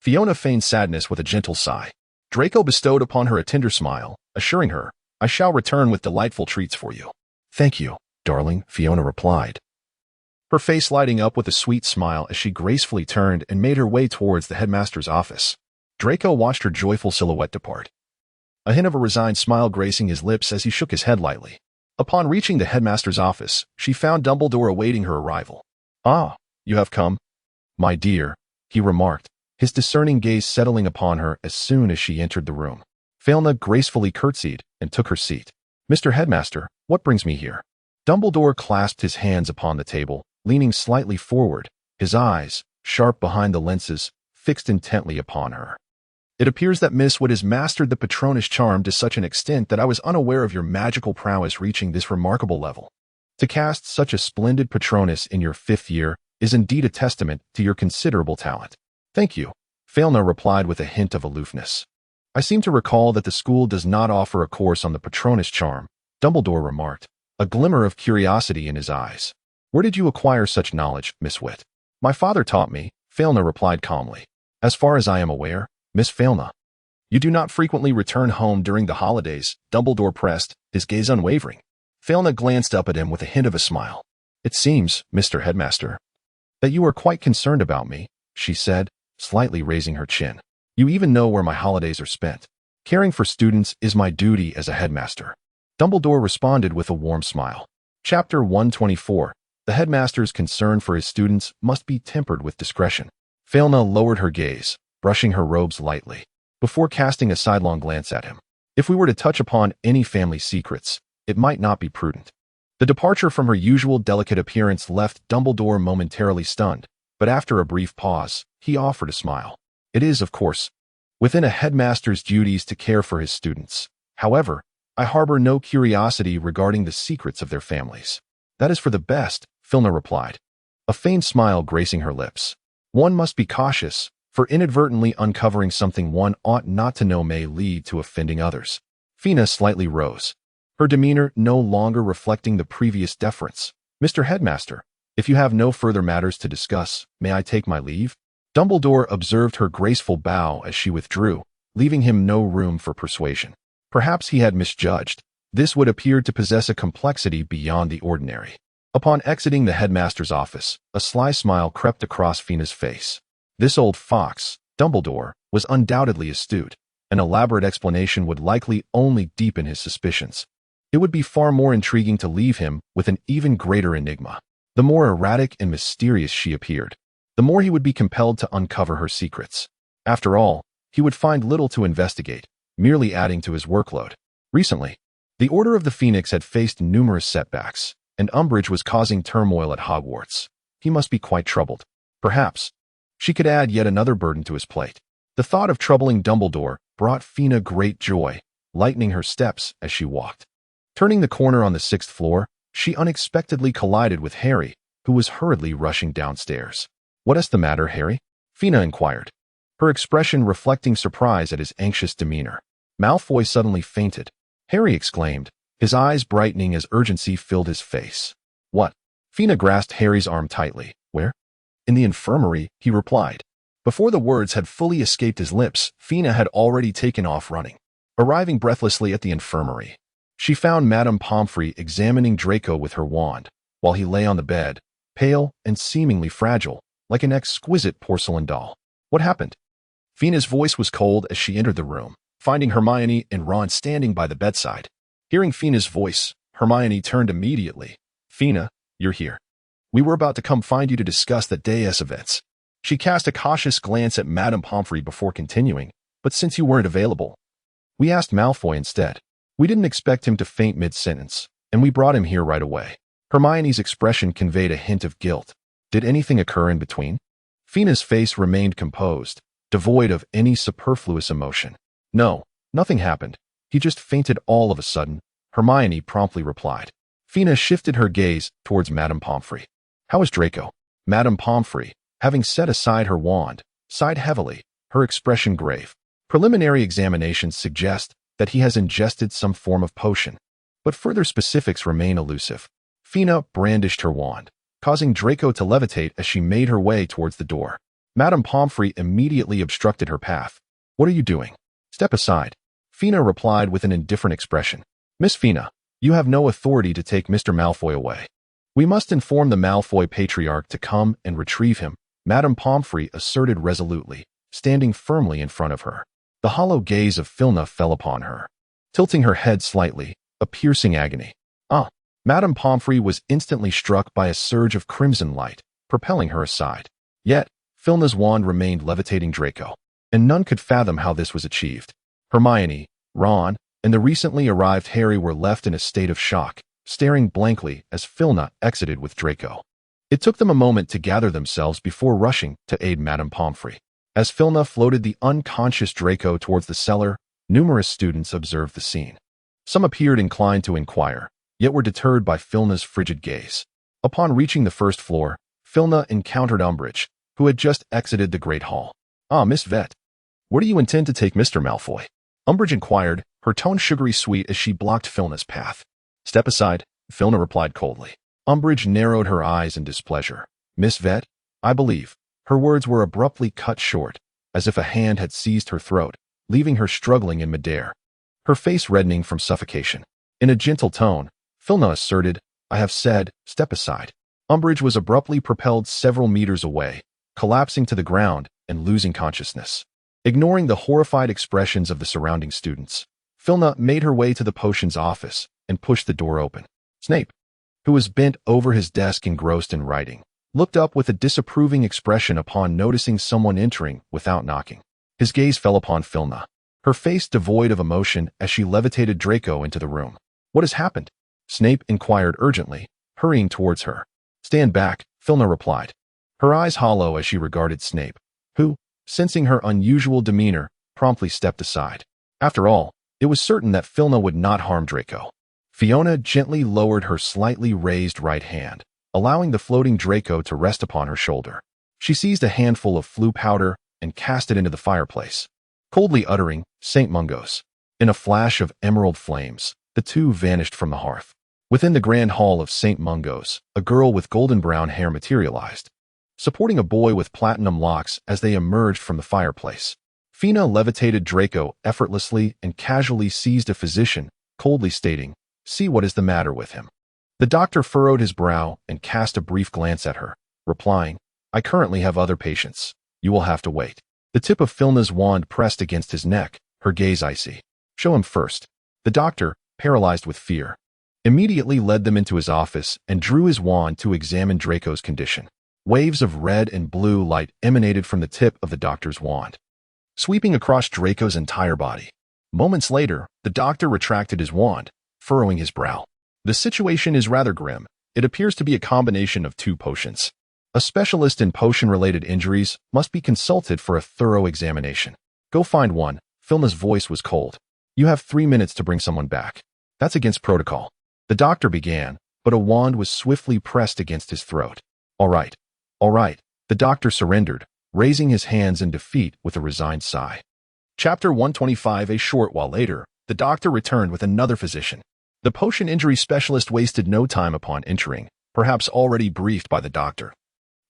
Fiona feigned sadness with a gentle sigh. Draco bestowed upon her a tender smile, assuring her, "I shall return with delightful treats for you." "Thank you, darling," Fiona replied, her face lighting up with a sweet smile as she gracefully turned and made her way towards the headmaster's office. Draco watched her joyful silhouette depart, a hint of a resigned smile gracing his lips as he shook his head lightly. Upon reaching the headmaster's office, she found Dumbledore awaiting her arrival. "Ah, you have come, my dear," he remarked, his discerning gaze settling upon her as soon as she entered the room. Failna gracefully curtsied and took her seat. "Mr. Headmaster, what brings me here?" Dumbledore clasped his hands upon the table, leaning slightly forward, his eyes, sharp behind the lenses, fixed intently upon her. "It appears that Miss Wood has mastered the Patronus charm to such an extent that I was unaware of your magical prowess reaching this remarkable level. To cast such a splendid Patronus in your 5th year is indeed a testament to your considerable talent." "Thank you," Failna replied with a hint of aloofness. "I seem to recall that the school does not offer a course on the Patronus charm," Dumbledore remarked, a glimmer of curiosity in his eyes. "Where did you acquire such knowledge, Miss Witt?" "My father taught me," Failna replied calmly. "As far as I am aware, Miss Failna, you do not frequently return home during the holidays," Dumbledore pressed, his gaze unwavering. Failna glanced up at him with a hint of a smile. "It seems, Mr. Headmaster, that you are quite concerned about me," she said, slightly raising her chin. "You even know where my holidays are spent. Caring for students is my duty as a headmaster." Dumbledore responded with a warm smile. Chapter 124. The headmaster's concern for his students must be tempered with discretion. Failna lowered her gaze, brushing her robes lightly, before casting a sidelong glance at him. If we were to touch upon any family secrets, it might not be prudent. The departure from her usual delicate appearance left Dumbledore momentarily stunned, but after a brief pause, he offered a smile. "It is, of course, within a headmaster's duties to care for his students. However, I harbor no curiosity regarding the secrets of their families." "That is for the best," Failna replied, a faint smile gracing her lips. "One must be cautious, for inadvertently uncovering something one ought not to know may lead to offending others." Fina slightly rose, her demeanor no longer reflecting the previous deference. "Mr. Headmaster, if you have no further matters to discuss, may I take my leave?" Dumbledore observed her graceful bow as she withdrew, leaving him no room for persuasion. Perhaps he had misjudged. This would appear to possess a complexity beyond the ordinary. Upon exiting the headmaster's office, a sly smile crept across Fina's face. This old fox, Dumbledore, was undoubtedly astute. An elaborate explanation would likely only deepen his suspicions. It would be far more intriguing to leave him with an even greater enigma. The more erratic and mysterious she appeared, the more he would be compelled to uncover her secrets. After all, he would find little to investigate, merely adding to his workload. Recently, the Order of the Phoenix had faced numerous setbacks, and Umbridge was causing turmoil at Hogwarts. He must be quite troubled. Perhaps she could add yet another burden to his plate. The thought of troubling Dumbledore brought Fina great joy, lightening her steps as she walked. Turning the corner on the 6th floor, she unexpectedly collided with Harry, who was hurriedly rushing downstairs. "What is the matter, Harry?" Fina inquired, her expression reflecting surprise at his anxious demeanor. "Malfoy suddenly fainted," Harry exclaimed, his eyes brightening as urgency filled his face. "What?" Fina grasped Harry's arm tightly. "Where?" "In the infirmary," he replied. Before the words had fully escaped his lips, Fina had already taken off running. Arriving breathlessly at the infirmary, she found Madame Pomfrey examining Draco with her wand, while he lay on the bed, pale and seemingly fragile, like an exquisite porcelain doll. "What happened?" Fina's voice was cold as she entered the room, finding Hermione and Ron standing by the bedside. Hearing Fina's voice, Hermione turned immediately. "Fina, you're here. We were about to come find you to discuss the day's events." She cast a cautious glance at Madame Pomfrey before continuing, "But since you weren't available, we asked Malfoy instead. We didn't expect him to faint mid-sentence, and we brought him here right away." Hermione's expression conveyed a hint of guilt. "Did anything occur in between?" Fina's face remained composed, devoid of any superfluous emotion. "No, nothing happened. He just fainted all of a sudden," Hermione promptly replied. Fina shifted her gaze towards Madame Pomfrey. "How is Draco?" Madame Pomfrey, having set aside her wand, sighed heavily, her expression grave. "Preliminary examinations suggest that he has ingested some form of potion, but further specifics remain elusive." Fina brandished her wand, causing Draco to levitate as she made her way towards the door. Madame Pomfrey immediately obstructed her path. "What are you doing?" "Step aside," Fina replied with an indifferent expression. "Miss Fina, you have no authority to take Mr. Malfoy away. We must inform the Malfoy Patriarch to come and retrieve him," Madame Pomfrey asserted resolutely, standing firmly in front of her. The hollow gaze of Filna fell upon her, tilting her head slightly, a piercing agony. Ah! Madame Pomfrey was instantly struck by a surge of crimson light, propelling her aside. Yet, Filna's wand remained levitating Draco, and none could fathom how this was achieved. Hermione, Ron, and the recently arrived Harry were left in a state of shock, staring blankly as Filna exited with Draco. It took them a moment to gather themselves before rushing to aid Madame Pomfrey. As Filna floated the unconscious Draco towards the cellar, numerous students observed the scene. Some appeared inclined to inquire, yet were deterred by Filna's frigid gaze. Upon reaching the first floor, Filna encountered Umbridge, who had just exited the Great Hall. "Ah, Miss Vet, where do you intend to take Mr. Malfoy?" Umbridge inquired, her tone sugary sweet as she blocked Filna's path. "Step aside," Filna replied coldly. Umbridge narrowed her eyes in displeasure. "Miss Vet, I believe." Her words were abruptly cut short, as if a hand had seized her throat, leaving her struggling in midair, her face reddening from suffocation. In a gentle tone, Filna asserted, "I have said, step aside." Umbridge was abruptly propelled several meters away, collapsing to the ground and losing consciousness. Ignoring the horrified expressions of the surrounding students, Filna made her way to the potions office and pushed the door open. Snape, who was bent over his desk engrossed in writing, looked up with a disapproving expression upon noticing someone entering without knocking. His gaze fell upon Filna, her face devoid of emotion as she levitated Draco into the room. "What has happened?" Snape inquired urgently, hurrying towards her. "Stand back," Filna replied, her eyes hollow as she regarded Snape, who, sensing her unusual demeanor, promptly stepped aside. After all, it was certain that Filna would not harm Draco. Fiona gently lowered her slightly raised right hand, allowing the floating Draco to rest upon her shoulder. She seized a handful of flue powder and cast it into the fireplace, coldly uttering, "St. Mungos." In a flash of emerald flames, the two vanished from the hearth. Within the grand hall of St. Mungos, a girl with golden brown hair materialized, supporting a boy with platinum locks as they emerged from the fireplace. Fina levitated Draco effortlessly and casually seized a physician, coldly stating, "See what is the matter with him." The doctor furrowed his brow and cast a brief glance at her, replying, "I currently have other patients. You will have to wait." The tip of Filna's wand pressed against his neck, her gaze icy. "Show him first." The doctor, paralyzed with fear, immediately led them into his office and drew his wand to examine Draco's condition. Waves of red and blue light emanated from the tip of the doctor's wand, sweeping across Draco's entire body. Moments later, the doctor retracted his wand, furrowing his brow. "The situation is rather grim. It appears to be a combination of two potions. A specialist in potion-related injuries must be consulted for a thorough examination. Go find one." Filna's voice was cold. "You have 3 minutes to bring someone back. That's against protocol." The doctor began, but a wand was swiftly pressed against his throat. All right. The doctor surrendered, raising his hands in defeat with a resigned sigh. Chapter 125. A short while later, the doctor returned with another physician. The potion injury specialist wasted no time upon entering, perhaps already briefed by the doctor,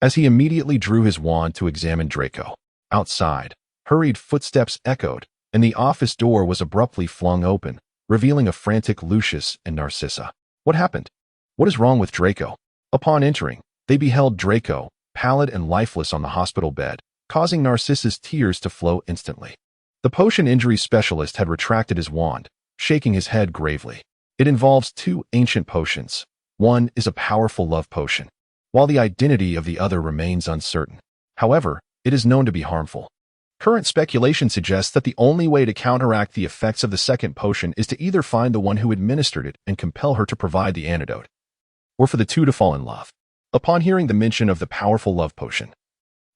as he immediately drew his wand to examine Draco. Outside, hurried footsteps echoed, and the office door was abruptly flung open, revealing a frantic Lucius and Narcissa. "What happened? What is wrong with Draco?" Upon entering, they beheld Draco, pallid and lifeless on the hospital bed, causing Narcissa's tears to flow instantly. The potion injury specialist had retracted his wand, shaking his head gravely. "It involves two ancient potions. One is a powerful love potion, while the identity of the other remains uncertain. However, it is known to be harmful. Current speculation suggests that the only way to counteract the effects of the second potion is to either find the one who administered it and compel her to provide the antidote, or for the two to fall in love." Upon hearing the mention of the powerful love potion,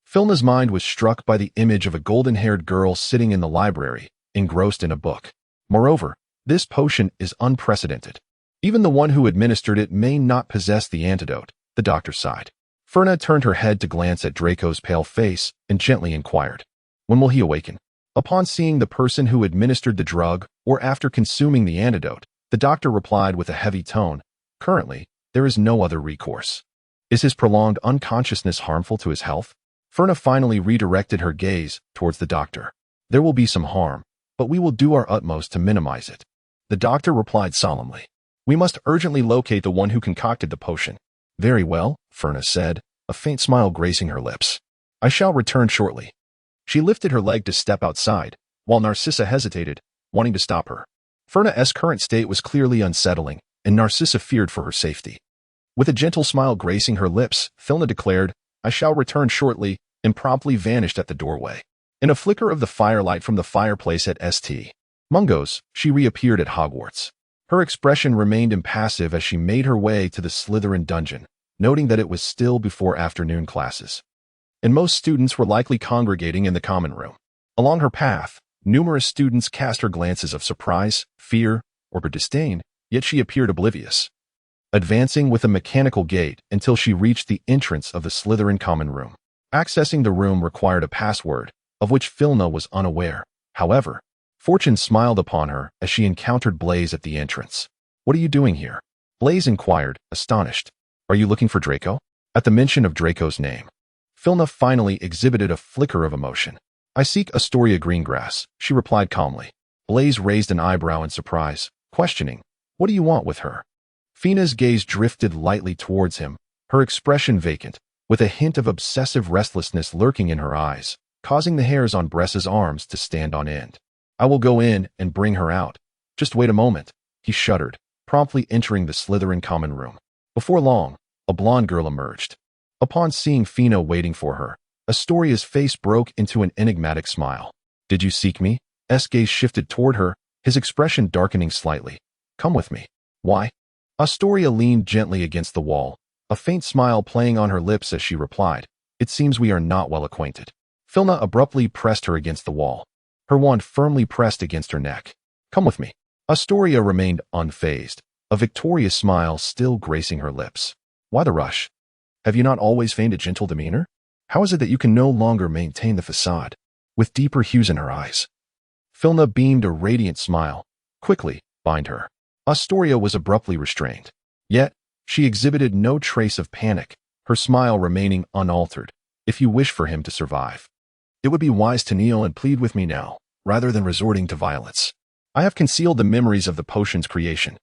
Filna's mind was struck by the image of a golden-haired girl sitting in the library, engrossed in a book. Moreover, this potion is unprecedented. Even the one who administered it may not possess the antidote, the doctor sighed. Ferna turned her head to glance at Draco's pale face and gently inquired, "When will he awaken?" Upon seeing the person who administered the drug, or after consuming the antidote, the doctor replied with a heavy tone, "Currently, there is no other recourse." "Is his prolonged unconsciousness harmful to his health?" Ferna finally redirected her gaze towards the doctor. "There will be some harm, but we will do our utmost to minimize it." The doctor replied solemnly, "We must urgently locate the one who concocted the potion." "Very well," Ferna said, a faint smile gracing her lips. "I shall return shortly." She lifted her leg to step outside, while Narcissa hesitated, wanting to stop her. Ferna's current state was clearly unsettling, and Narcissa feared for her safety. With a gentle smile gracing her lips, Filna declared, "I shall return shortly," and promptly vanished at the doorway. In a flicker of the firelight from the fireplace at St. Mungo's, she reappeared at Hogwarts. Her expression remained impassive as she made her way to the Slytherin dungeon, noting that it was still before afternoon classes, and most students were likely congregating in the common room. Along her path, numerous students cast her glances of surprise, fear, or disdain, yet she appeared oblivious, advancing with a mechanical gait until she reached the entrance of the Slytherin common room. Accessing the room required a password, of which Filna was unaware. However, fortune smiled upon her as she encountered Blaise at the entrance. "What are you doing here?" Blaise inquired, astonished. "Are you looking for Draco?" At the mention of Draco's name, Filna finally exhibited a flicker of emotion. "I seek Astoria Greengrass," she replied calmly. Blaise raised an eyebrow in surprise, questioning, "What do you want with her?" Fina's gaze drifted lightly towards him, her expression vacant, with a hint of obsessive restlessness lurking in her eyes, causing the hairs on Bress's arms to stand on end. "I will go in and bring her out. Just wait a moment," he shuddered, promptly entering the Slytherin common room. Before long, a blonde girl emerged. Upon seeing Fina waiting for her, Astoria's face broke into an enigmatic smile. "Did you seek me?" S gaze shifted toward her, his expression darkening slightly. "Come with me." "Why?" Astoria leaned gently against the wall, a faint smile playing on her lips as she replied, "It seems we are not well acquainted." Filna abruptly pressed her against the wall, her wand firmly pressed against her neck. "Come with me." Astoria remained unfazed, a victorious smile still gracing her lips. "Why the rush? Have you not always feigned a gentle demeanor? How is it that you can no longer maintain the facade?" With deeper hues in her eyes, Filna beamed a radiant smile. "Quickly, bind her." Astoria was abruptly restrained. Yet, she exhibited no trace of panic, her smile remaining unaltered. "If you wish for him to survive, it would be wise to kneel and plead with me now, rather than resorting to violence. I have concealed the memories of the potion's creation.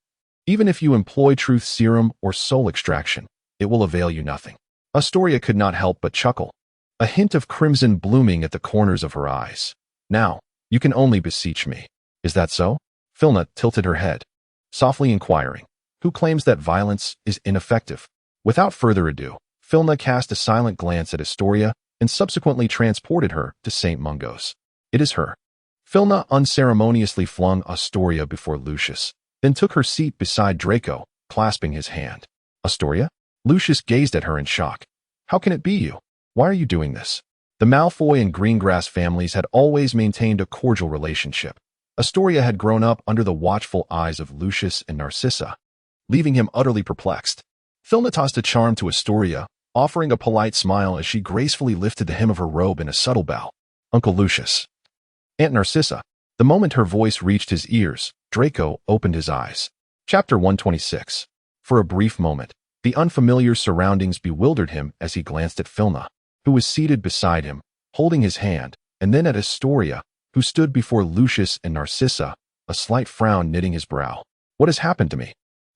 Even if you employ truth serum or soul extraction, it will avail you nothing." Astoria could not help but chuckle, a hint of crimson blooming at the corners of her eyes. "Now, you can only beseech me. Is that so?" Filna tilted her head, softly inquiring, "Who claims that violence is ineffective?" Without further ado, Filna cast a silent glance at Astoria and subsequently transported her to St. Mungo's. "It is her." Filna unceremoniously flung Astoria before Lucius, then took her seat beside Draco, clasping his hand. "Astoria?" Lucius gazed at her in shock. "How can it be you? Why are you doing this?" The Malfoy and Greengrass families had always maintained a cordial relationship. Astoria had grown up under the watchful eyes of Lucius and Narcissa, leaving him utterly perplexed. Filna tossed a charm to Astoria, offering a polite smile as she gracefully lifted the hem of her robe in a subtle bow. "Uncle Lucius." "Aunt Narcissa." The moment her voice reached his ears, Draco opened his eyes. Chapter 126. For a brief moment, the unfamiliar surroundings bewildered him as he glanced at Filna, who was seated beside him, holding his hand, and then at Astoria, who stood before Lucius and Narcissa, a slight frown knitting his brow. "What has happened to me?"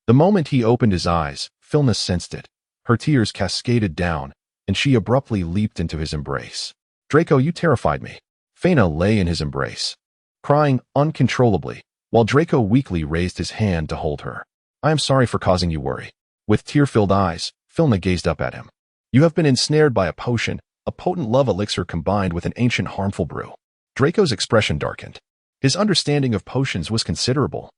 The moment he opened his eyes, Filna sensed it. Her tears cascaded down, and she abruptly leaped into his embrace. "Draco, you terrified me." Fina lay in his embrace, crying uncontrollably, while Draco weakly raised his hand to hold her. "I am sorry for causing you worry." With tear-filled eyes, Filna gazed up at him. "You have been ensnared by a potion, a potent love elixir combined with an ancient harmful brew." Draco's expression darkened. His understanding of potions was considerable,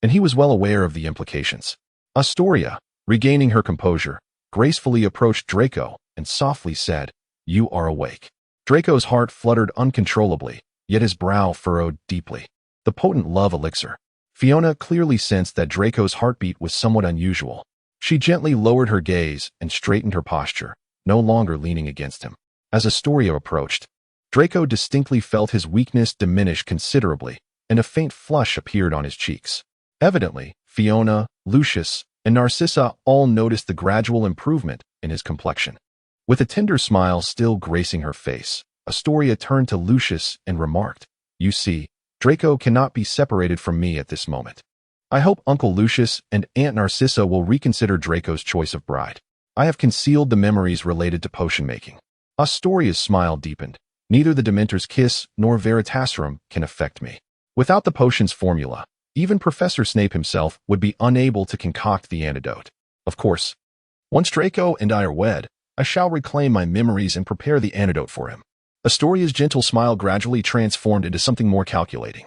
and he was well aware of the implications. Astoria, regaining her composure, gracefully approached Draco and softly said, "You are awake." Draco's heart fluttered uncontrollably, yet his brow furrowed deeply. The potent love elixir. Fiona clearly sensed that Draco's heartbeat was somewhat unusual. She gently lowered her gaze and straightened her posture, no longer leaning against him. As Astoria approached, Draco distinctly felt his weakness diminish considerably, and a faint flush appeared on his cheeks. Evidently, Fiona, Lucius, and Narcissa all noticed the gradual improvement in his complexion. With a tender smile still gracing her face, Astoria turned to Lucius and remarked, "You see, Draco cannot be separated from me at this moment. I hope Uncle Lucius and Aunt Narcissa will reconsider Draco's choice of bride. I have concealed the memories related to potion making." Astoria's smile deepened, Neither the Dementor's kiss nor Veritaserum can affect me. Without the potion's formula, even Professor Snape himself would be unable to concoct the antidote. Of course, once Draco and I are wed, I shall reclaim my memories and prepare the antidote for him. Astoria's gentle smile gradually transformed into something more calculating.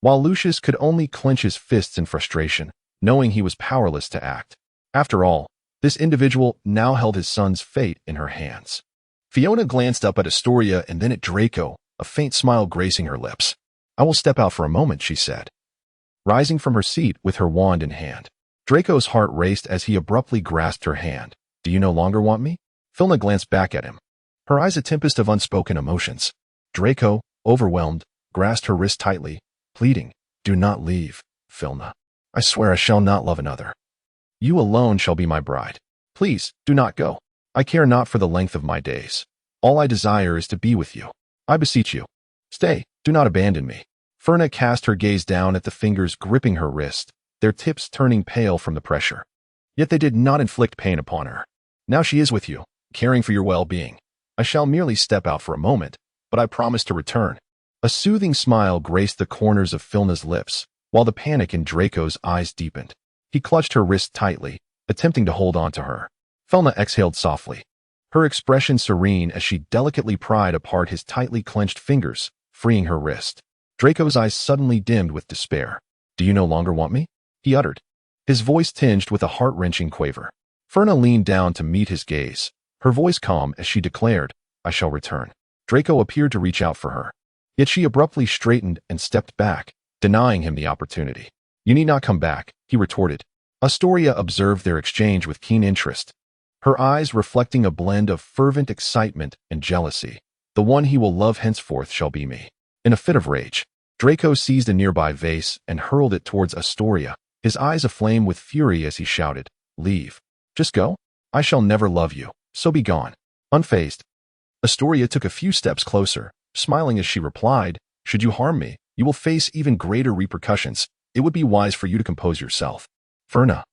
While Lucius could only clench his fists in frustration, knowing he was powerless to act. After all, this individual now held his son's fate in her hands. Fiona glanced up at Astoria and then at Draco, a faint smile gracing her lips. "I will step out for a moment," she said, rising from her seat with her wand in hand. Draco's heart raced as he abruptly grasped her hand. "Do you no longer want me?" Fiona glanced back at him, her eyes a tempest of unspoken emotions. Draco, overwhelmed, grasped her wrist tightly, pleading, "Do not leave, Fiona. I swear I shall not love another. You alone shall be my bride. Please, do not go. I care not for the length of my days. All I desire is to be with you. I beseech you. Stay, do not abandon me." Fiona cast her gaze down at the fingers gripping her wrist, their tips turning pale from the pressure. Yet they did not inflict pain upon her. "Now she is with you, caring for your well-being. I shall merely step out for a moment, but I promise to return." A soothing smile graced the corners of Fiona's lips, while the panic in Draco's eyes deepened. He clutched her wrist tightly, attempting to hold on to her. Fiona exhaled softly, her expression serene as she delicately pried apart his tightly clenched fingers, freeing her wrist. Draco's eyes suddenly dimmed with despair. "Do you no longer want me?" he uttered, his voice tinged with a heart-wrenching quaver. Fiona leaned down to meet his gaze, her voice calm as she declared, "I shall return." Draco appeared to reach out for her, yet she abruptly straightened and stepped back, denying him the opportunity. "You need not come back," he retorted. Astoria observed their exchange with keen interest, her eyes reflecting a blend of fervent excitement and jealousy. "The one he will love henceforth shall be me." In a fit of rage, Draco seized a nearby vase and hurled it towards Astoria, his eyes aflame with fury as he shouted, "Leave. Just go. I shall never love you, so be gone." Unfazed, Astoria took a few steps closer, smiling as she replied, "Should you harm me, you will face even greater repercussions. It would be wise for you to compose yourself." Fiona,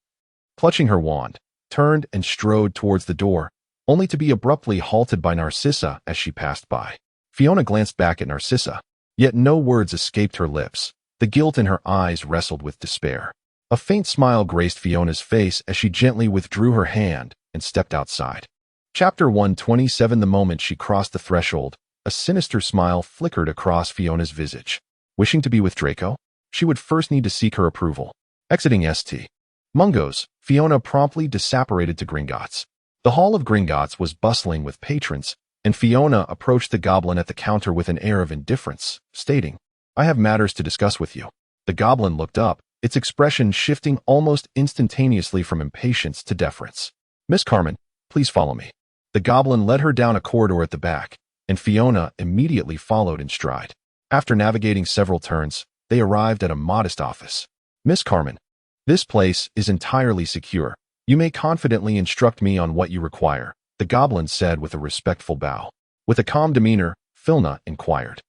clutching her wand, turned and strode towards the door, only to be abruptly halted by Narcissa as she passed by. Fiona glanced back at Narcissa, yet no words escaped her lips. The guilt in her eyes wrestled with despair. A faint smile graced Fiona's face as she gently withdrew her hand and stepped outside. Chapter 127. The moment she crossed the threshold, a sinister smile flickered across Fiona's visage. Wishing to be with Draco, she would first need to seek her approval. Exiting St. Mungo's, Fiona promptly disapparated to Gringotts. The Hall of Gringotts was bustling with patrons, and Fiona approached the goblin at the counter with an air of indifference, stating, "I have matters to discuss with you." The goblin looked up, its expression shifting almost instantaneously from impatience to deference. "Miss Carmen, please follow me." The goblin led her down a corridor at the back, and Fiona immediately followed in stride. After navigating several turns, they arrived at a modest office. "Miss Carmen, this place is entirely secure. You may confidently instruct me on what you require," the goblin said with a respectful bow. With a calm demeanor, Fiona inquired,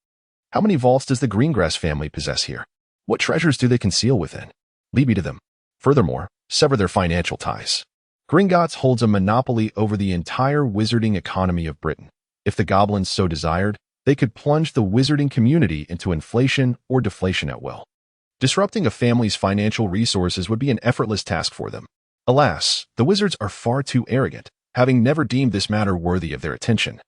"How many vaults does the Greengrass family possess here? What treasures do they conceal within? Lead me to them. Furthermore, sever their financial ties." Gringotts holds a monopoly over the entire wizarding economy of Britain. If the goblins so desired, they could plunge the wizarding community into inflation or deflation at will. Disrupting a family's financial resources would be an effortless task for them. Alas, the wizards are far too arrogant, having never deemed this matter worthy of their attention.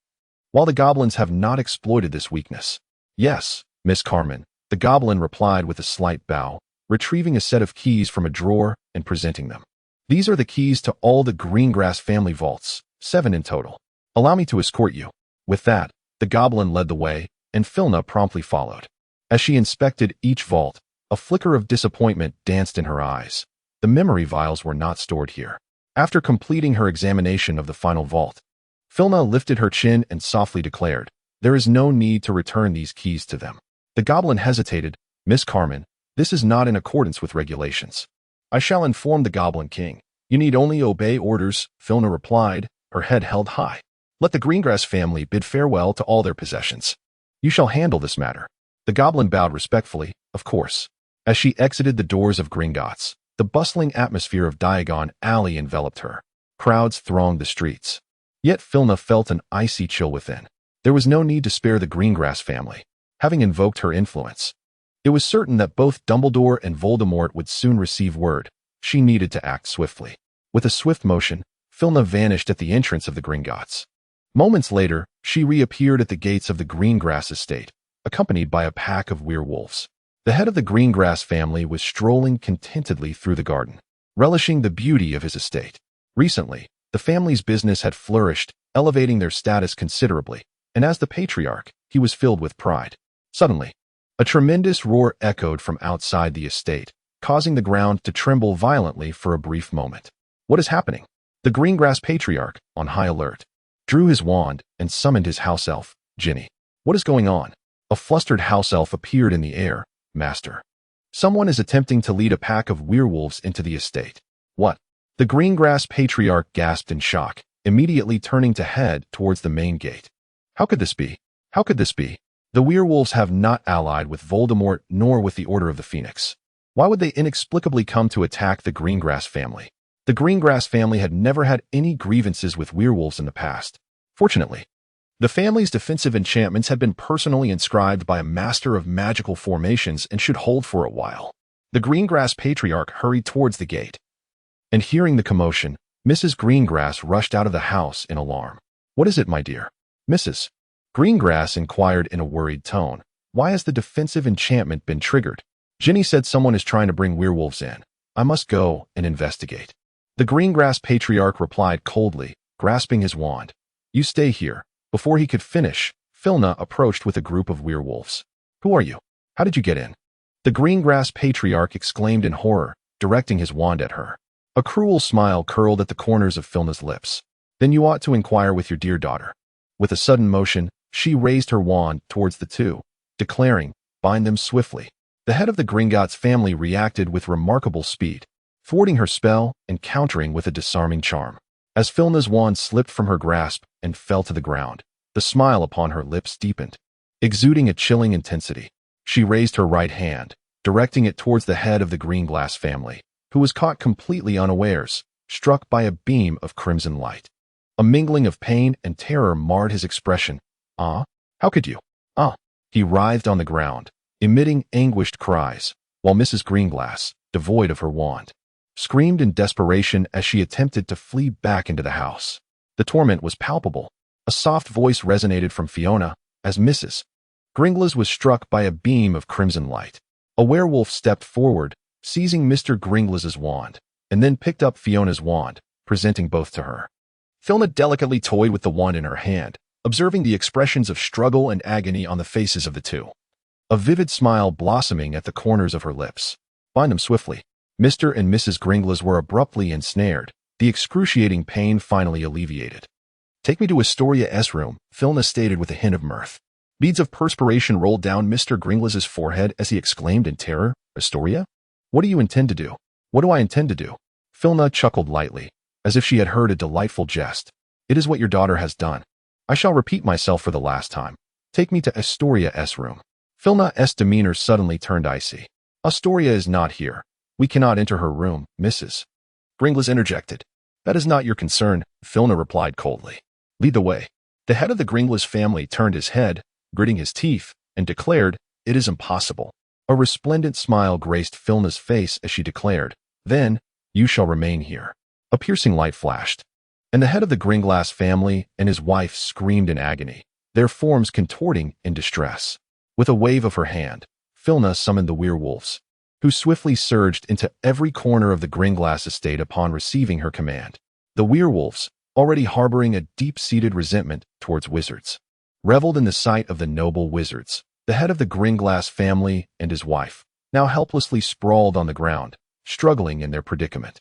While the goblins have not exploited this weakness. "Yes, Miss Carmen," the goblin replied with a slight bow, retrieving a set of keys from a drawer and presenting them. "These are the keys to all the Greengrass family vaults, 7 in total. Allow me to escort you." With that, the goblin led the way, and Fiona promptly followed. As she inspected each vault, a flicker of disappointment danced in her eyes. The memory vials were not stored here. After completing her examination of the final vault, Fiona lifted her chin and softly declared, "There is no need to return these keys to them." The goblin hesitated. "Miss Carmen, this is not in accordance with regulations." "I shall inform the Goblin King. You need only obey orders," Fiona replied, her head held high. "Let the Greengrass family bid farewell to all their possessions. You shall handle this matter." The goblin bowed respectfully, of course. As she exited the doors of Gringotts, the bustling atmosphere of Diagon Alley enveloped her. Crowds thronged the streets. Yet Fiona felt an icy chill within. There was no need to spare the Greengrass family, having invoked her influence. It was certain that both Dumbledore and Voldemort would soon receive word. She needed to act swiftly. With a swift motion, Filna vanished at the entrance of the Gringotts. Moments later, she reappeared at the gates of the Greengrass estate, accompanied by a pack of werewolves. The head of the Greengrass family was strolling contentedly through the garden, relishing the beauty of his estate. Recently, the family's business had flourished, elevating their status considerably, and as the patriarch, he was filled with pride. Suddenly, a tremendous roar echoed from outside the estate, causing the ground to tremble violently for a brief moment. What is happening? The Greengrass patriarch, on high alert, drew his wand and summoned his house elf, Ginny. What is going on? A flustered house elf appeared in the air. Master. Someone is attempting to lead a pack of werewolves into the estate. What? The Greengrass patriarch gasped in shock, immediately turning to head towards the main gate. How could this be? How could this be? The werewolves have not allied with Voldemort nor with the Order of the Phoenix. Why would they inexplicably come to attack the Greengrass family? The Greengrass family had never had any grievances with werewolves in the past. Fortunately, the family's defensive enchantments had been personally inscribed by a master of magical formations and should hold for a while. The Greengrass patriarch hurried towards the gate, and hearing the commotion, Mrs. Greengrass rushed out of the house in alarm. What is it, my dear? Mrs. Greengrass inquired in a worried tone. Why has the defensive enchantment been triggered? Ginny said someone is trying to bring werewolves in. I must go and investigate. The Greengrass patriarch replied coldly, grasping his wand. You stay here. Before he could finish, Filna approached with a group of werewolves. Who are you? How did you get in? The Greengrass patriarch exclaimed in horror, directing his wand at her. A cruel smile curled at the corners of Filna's lips. Then you ought to inquire with your dear daughter. With a sudden motion, she raised her wand towards the two, declaring, bind them swiftly. The head of the Gringotts family reacted with remarkable speed, thwarting her spell and countering with a disarming charm. As Filna's wand slipped from her grasp and fell to the ground, the smile upon her lips deepened, exuding a chilling intensity. She raised her right hand, directing it towards the head of the Greenglass family, who was caught completely unawares, struck by a beam of crimson light. A mingling of pain and terror marred his expression. Ah? How could you? Ah! He writhed on the ground, emitting anguished cries, while Mrs. Greenglass, devoid of her wand, screamed in desperation as she attempted to flee back into the house. The torment was palpable. A soft voice resonated from Fiona as Mrs. Gringlas was struck by a beam of crimson light. A werewolf stepped forward, seizing Mr. Gringlas's wand, and then picked up Fiona's wand, presenting both to her. Filna delicately toyed with the wand in her hand, observing the expressions of struggle and agony on the faces of the two, a vivid smile blossoming at the corners of her lips. Bind them swiftly. Mr. and Mrs. Gringlas were abruptly ensnared, the excruciating pain finally alleviated. Take me to Astoria's room, Filna stated with a hint of mirth. Beads of perspiration rolled down Mr. Gringlas's forehead as he exclaimed in terror, Astoria? What do you intend to do? What do I intend to do? Filna chuckled lightly, as if she had heard a delightful jest. It is what your daughter has done. I shall repeat myself for the last time. Take me to Astoria's room. Filna's demeanor suddenly turned icy. Astoria is not here. We cannot enter her room, Mrs. Gringlas interjected. That is not your concern, Filna replied coldly. Lead the way. The head of the Gringlas family turned his head, gritting his teeth, and declared, It is impossible. A resplendent smile graced Filna's face as she declared, Then, you shall remain here. A piercing light flashed, and the head of the Gringlass family and his wife screamed in agony, their forms contorting in distress. With a wave of her hand, Filna summoned the werewolves, who swiftly surged into every corner of the Gringlass estate upon receiving her command. The werewolves, already harboring a deep-seated resentment towards wizards, reveled in the sight of the noble wizards. The head of the Gringlass family and his wife, now helplessly sprawled on the ground, struggling in their predicament.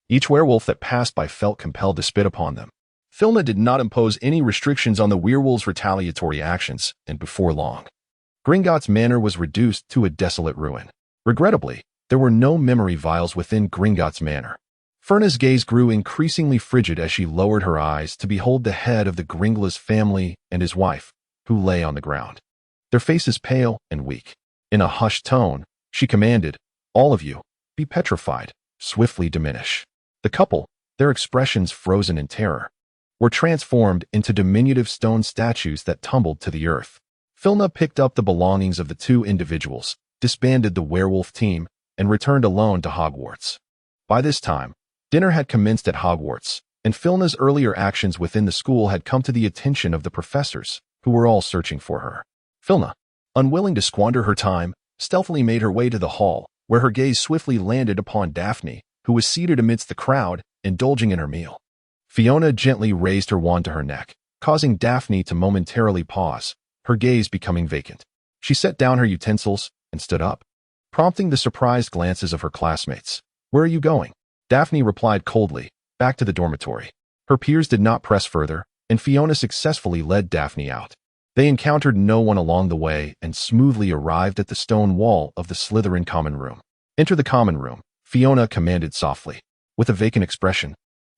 Each werewolf that passed by felt compelled to spit upon them. Filna did not impose any restrictions on the werewolves' retaliatory actions, and before long, Gringotts Manor was reduced to a desolate ruin. Regrettably, there were no memory vials within Gringotts Manor. Ferna's gaze grew increasingly frigid as she lowered her eyes to behold the head of the Gringlas family and his wife, who lay on the ground, their faces pale and weak. In a hushed tone, she commanded, All of you, be petrified, swiftly diminish. The couple, their expressions frozen in terror, were transformed into diminutive stone statues that tumbled to the earth. Filna picked up the belongings of the two individuals, disbanded the werewolf team, and returned alone to Hogwarts. By this time, dinner had commenced at Hogwarts, and Filna's earlier actions within the school had come to the attention of the professors, who were all searching for her. Filna, unwilling to squander her time, stealthily made her way to the hall, where her gaze swiftly landed upon Daphne, who was seated amidst the crowd, indulging in her meal. Fiona gently raised her wand to her neck, causing Daphne to momentarily pause, her gaze becoming vacant. She set down her utensils and stood up, prompting the surprised glances of her classmates. "Where are you going?" Daphne replied coldly, "Back to the dormitory." Her peers did not press further, and Fiona successfully led Daphne out. They encountered no one along the way and smoothly arrived at the stone wall of the Slytherin common room. "Enter the common room," Fiona commanded softly. With a vacant expression,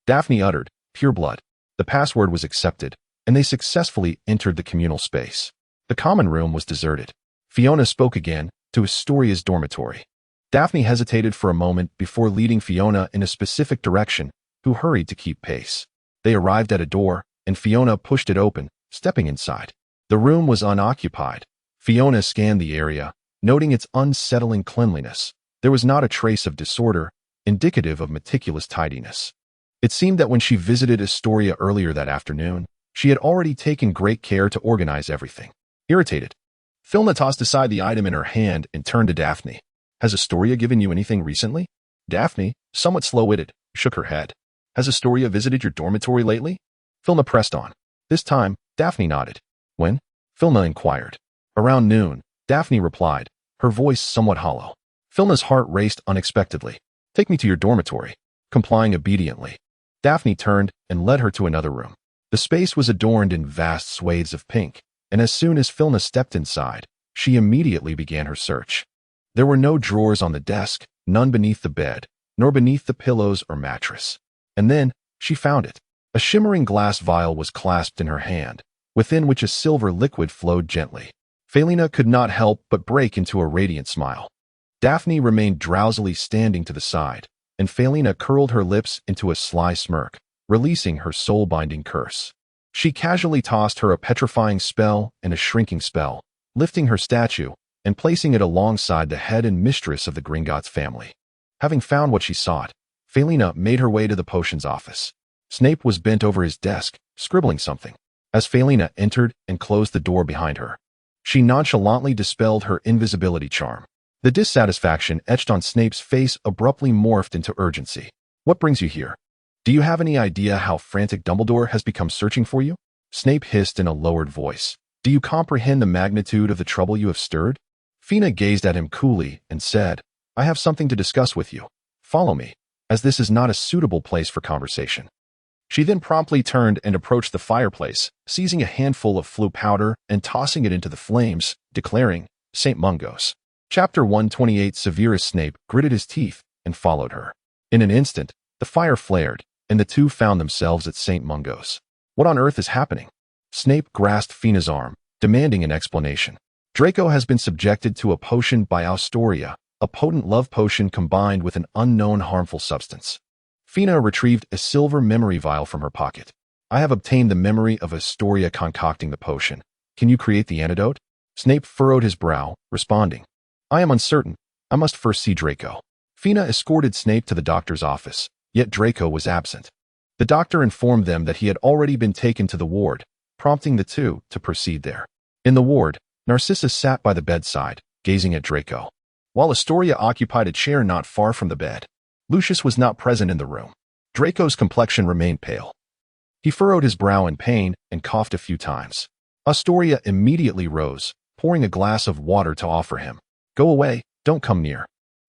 Daphne uttered, "Pure blood." The password was accepted, and they successfully entered the communal space. The common room was deserted. Fiona spoke again, to Astoria's dormitory. Daphne hesitated for a moment before leading Fiona in a specific direction, who hurried to keep pace. They arrived at a door, and Fiona pushed it open, stepping inside. The room was unoccupied. Fiona scanned the area, noting its unsettling cleanliness. There was not a trace of disorder, indicative of meticulous tidiness. It seemed that when she visited Astoria earlier that afternoon, she had already taken great care to organize everything. Irritated, Filna tossed aside the item in her hand and turned to Daphne. "Has Astoria given you anything recently?" Daphne, somewhat slow-witted, shook her head. "Has Astoria visited your dormitory lately?" Filna pressed on. This time, Daphne nodded. "When?" Filna inquired. "Around noon," Daphne replied, her voice somewhat hollow. Filna's heart raced unexpectedly. "Take me to your dormitory." Complying obediently, Daphne turned and led her to another room. The space was adorned in vast swathes of pink, and as soon as Filna stepped inside, she immediately began her search. There were no drawers on the desk, none beneath the bed, nor beneath the pillows or mattress. And then, she found it. A shimmering glass vial was clasped in her hand, within which a silver liquid flowed gently. Felina could not help but break into a radiant smile. Daphne remained drowsily standing to the side, and Felina curled her lips into a sly smirk, releasing her soul-binding curse. She casually tossed her a petrifying spell and a shrinking spell, lifting her statue and placing it alongside the head and mistress of the Gringotts family. Having found what she sought, Felina made her way to the potions office. Snape was bent over his desk, scribbling something. As Felina entered and closed the door behind her, she nonchalantly dispelled her invisibility charm. The dissatisfaction etched on Snape's face abruptly morphed into urgency. "What brings you here? Do you have any idea how frantic Dumbledore has become searching for you?" Snape hissed in a lowered voice. "Do you comprehend the magnitude of the trouble you have stirred?" Fina gazed at him coolly and said, "I have something to discuss with you. Follow me, as this is not a suitable place for conversation." She then promptly turned and approached the fireplace, seizing a handful of flue powder and tossing it into the flames, declaring, "St. Mungo's." Chapter 128. Severus Snape gritted his teeth and followed her. In an instant, the fire flared, and the two found themselves at St. Mungo's. "What on earth is happening?" Snape grasped Fina's arm, demanding an explanation. "Draco has been subjected to a potion by Astoria, a potent love potion combined with an unknown harmful substance." Fina retrieved a silver memory vial from her pocket. "I have obtained the memory of Astoria concocting the potion. Can you create the antidote?" Snape furrowed his brow, responding, "I am uncertain. I must first see Draco." Fina escorted Snape to the doctor's office, yet Draco was absent. The doctor informed them that he had already been taken to the ward, prompting the two to proceed there. In the ward, Narcissa sat by the bedside, gazing at Draco, while Astoria occupied a chair not far from the bed. Lucius was not present in the room. Draco's complexion remained pale. He furrowed his brow in pain and coughed a few times. Astoria immediately rose, pouring a glass of water to offer him. "Go away, don't come near,"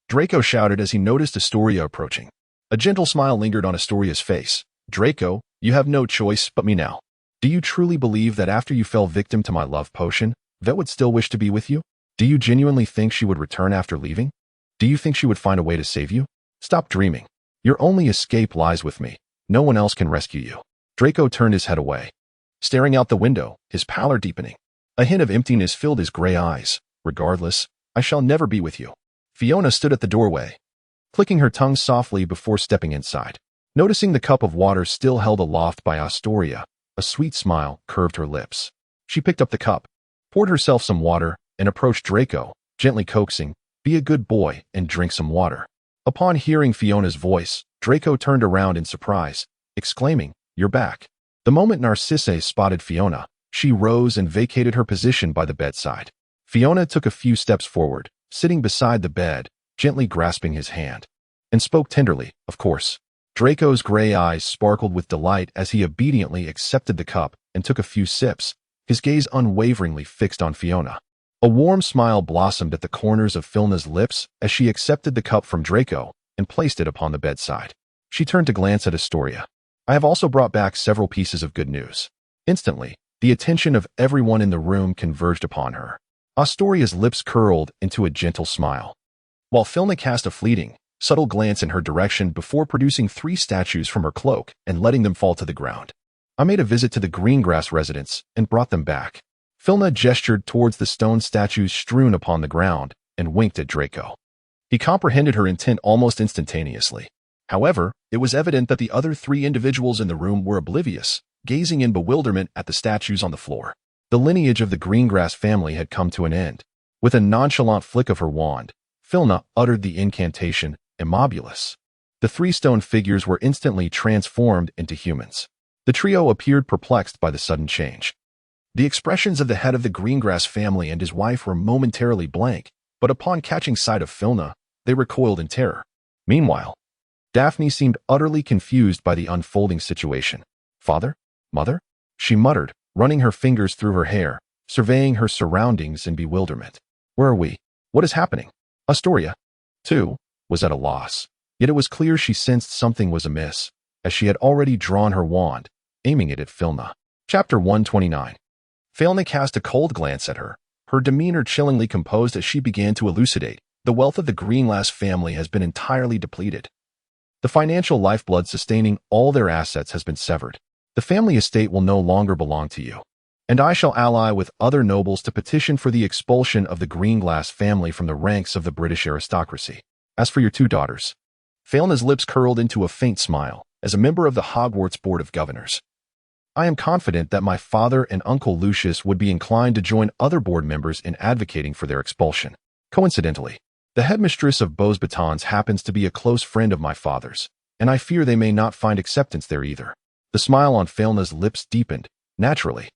Draco shouted as he noticed Astoria approaching. A gentle smile lingered on Astoria's face. "Draco, you have no choice but me now. Do you truly believe that after you fell victim to my love potion, Vet would still wish to be with you? Do you genuinely think she would return after leaving? Do you think she would find a way to save you? Stop dreaming. Your only escape lies with me. No one else can rescue you." Draco turned his head away, staring out the window, his pallor deepening. A hint of emptiness filled his gray eyes. "Regardless, I shall never be with you." Fiona stood at the doorway, clicking her tongue softly before stepping inside. Noticing the cup of water still held aloft by Astoria, a sweet smile curved her lips. She picked up the cup, poured herself some water, and approached Draco, gently coaxing, "Be a good boy and drink some water." Upon hearing Fiona's voice, Draco turned around in surprise, exclaiming, "You're back." The moment Narcisse spotted Fiona, she rose and vacated her position by the bedside. Fiona took a few steps forward, sitting beside the bed, gently grasping his hand, and spoke tenderly, "Of course." Draco's gray eyes sparkled with delight as he obediently accepted the cup and took a few sips, his gaze unwaveringly fixed on Fiona. A warm smile blossomed at the corners of Fiona's lips as she accepted the cup from Draco and placed it upon the bedside. She turned to glance at Astoria. "I have also brought back several pieces of good news." Instantly, the attention of everyone in the room converged upon her. Astoria's lips curled into a gentle smile, while Fiona cast a fleeting, subtle glance in her direction before producing 3 statues from her cloak and letting them fall to the ground. "I made a visit to the Greengrass residence and brought them back." Fiona gestured towards the stone statues strewn upon the ground and winked at Draco. He comprehended her intent almost instantaneously. However, it was evident that the other 3 individuals in the room were oblivious, gazing in bewilderment at the statues on the floor. The lineage of the Greengrass family had come to an end. With a nonchalant flick of her wand, Fiona uttered the incantation, Immobilis. The 3 stone figures were instantly transformed into humans. The trio appeared perplexed by the sudden change. The expressions of the head of the Greengrass family and his wife were momentarily blank, but upon catching sight of Fiona, they recoiled in terror. Meanwhile, Daphne seemed utterly confused by the unfolding situation. "Father? Mother?" she muttered, running her fingers through her hair, surveying her surroundings in bewilderment. "Where are we? What is happening?" Astoria, too, was at a loss. Yet it was clear she sensed something was amiss, as she had already drawn her wand, aiming it at Fiona. Chapter 129. Fiona cast a cold glance at her, her demeanor chillingly composed as she began to elucidate. The wealth of the Greengrass family has been entirely depleted. The financial lifeblood sustaining all their assets has been severed. The family estate will no longer belong to you, and I shall ally with other nobles to petition for the expulsion of the Greengrass family from the ranks of the British aristocracy. As for your 2 daughters," Fiona's lips curled into a faint smile, "as a member of the Hogwarts Board of Governors, I am confident that my father and Uncle Lucius would be inclined to join other board members in advocating for their expulsion. Coincidentally, the headmistress of Beaux Batons happens to be a close friend of my father's, and I fear they may not find acceptance there either." The smile on Fiona's lips deepened. Naturally,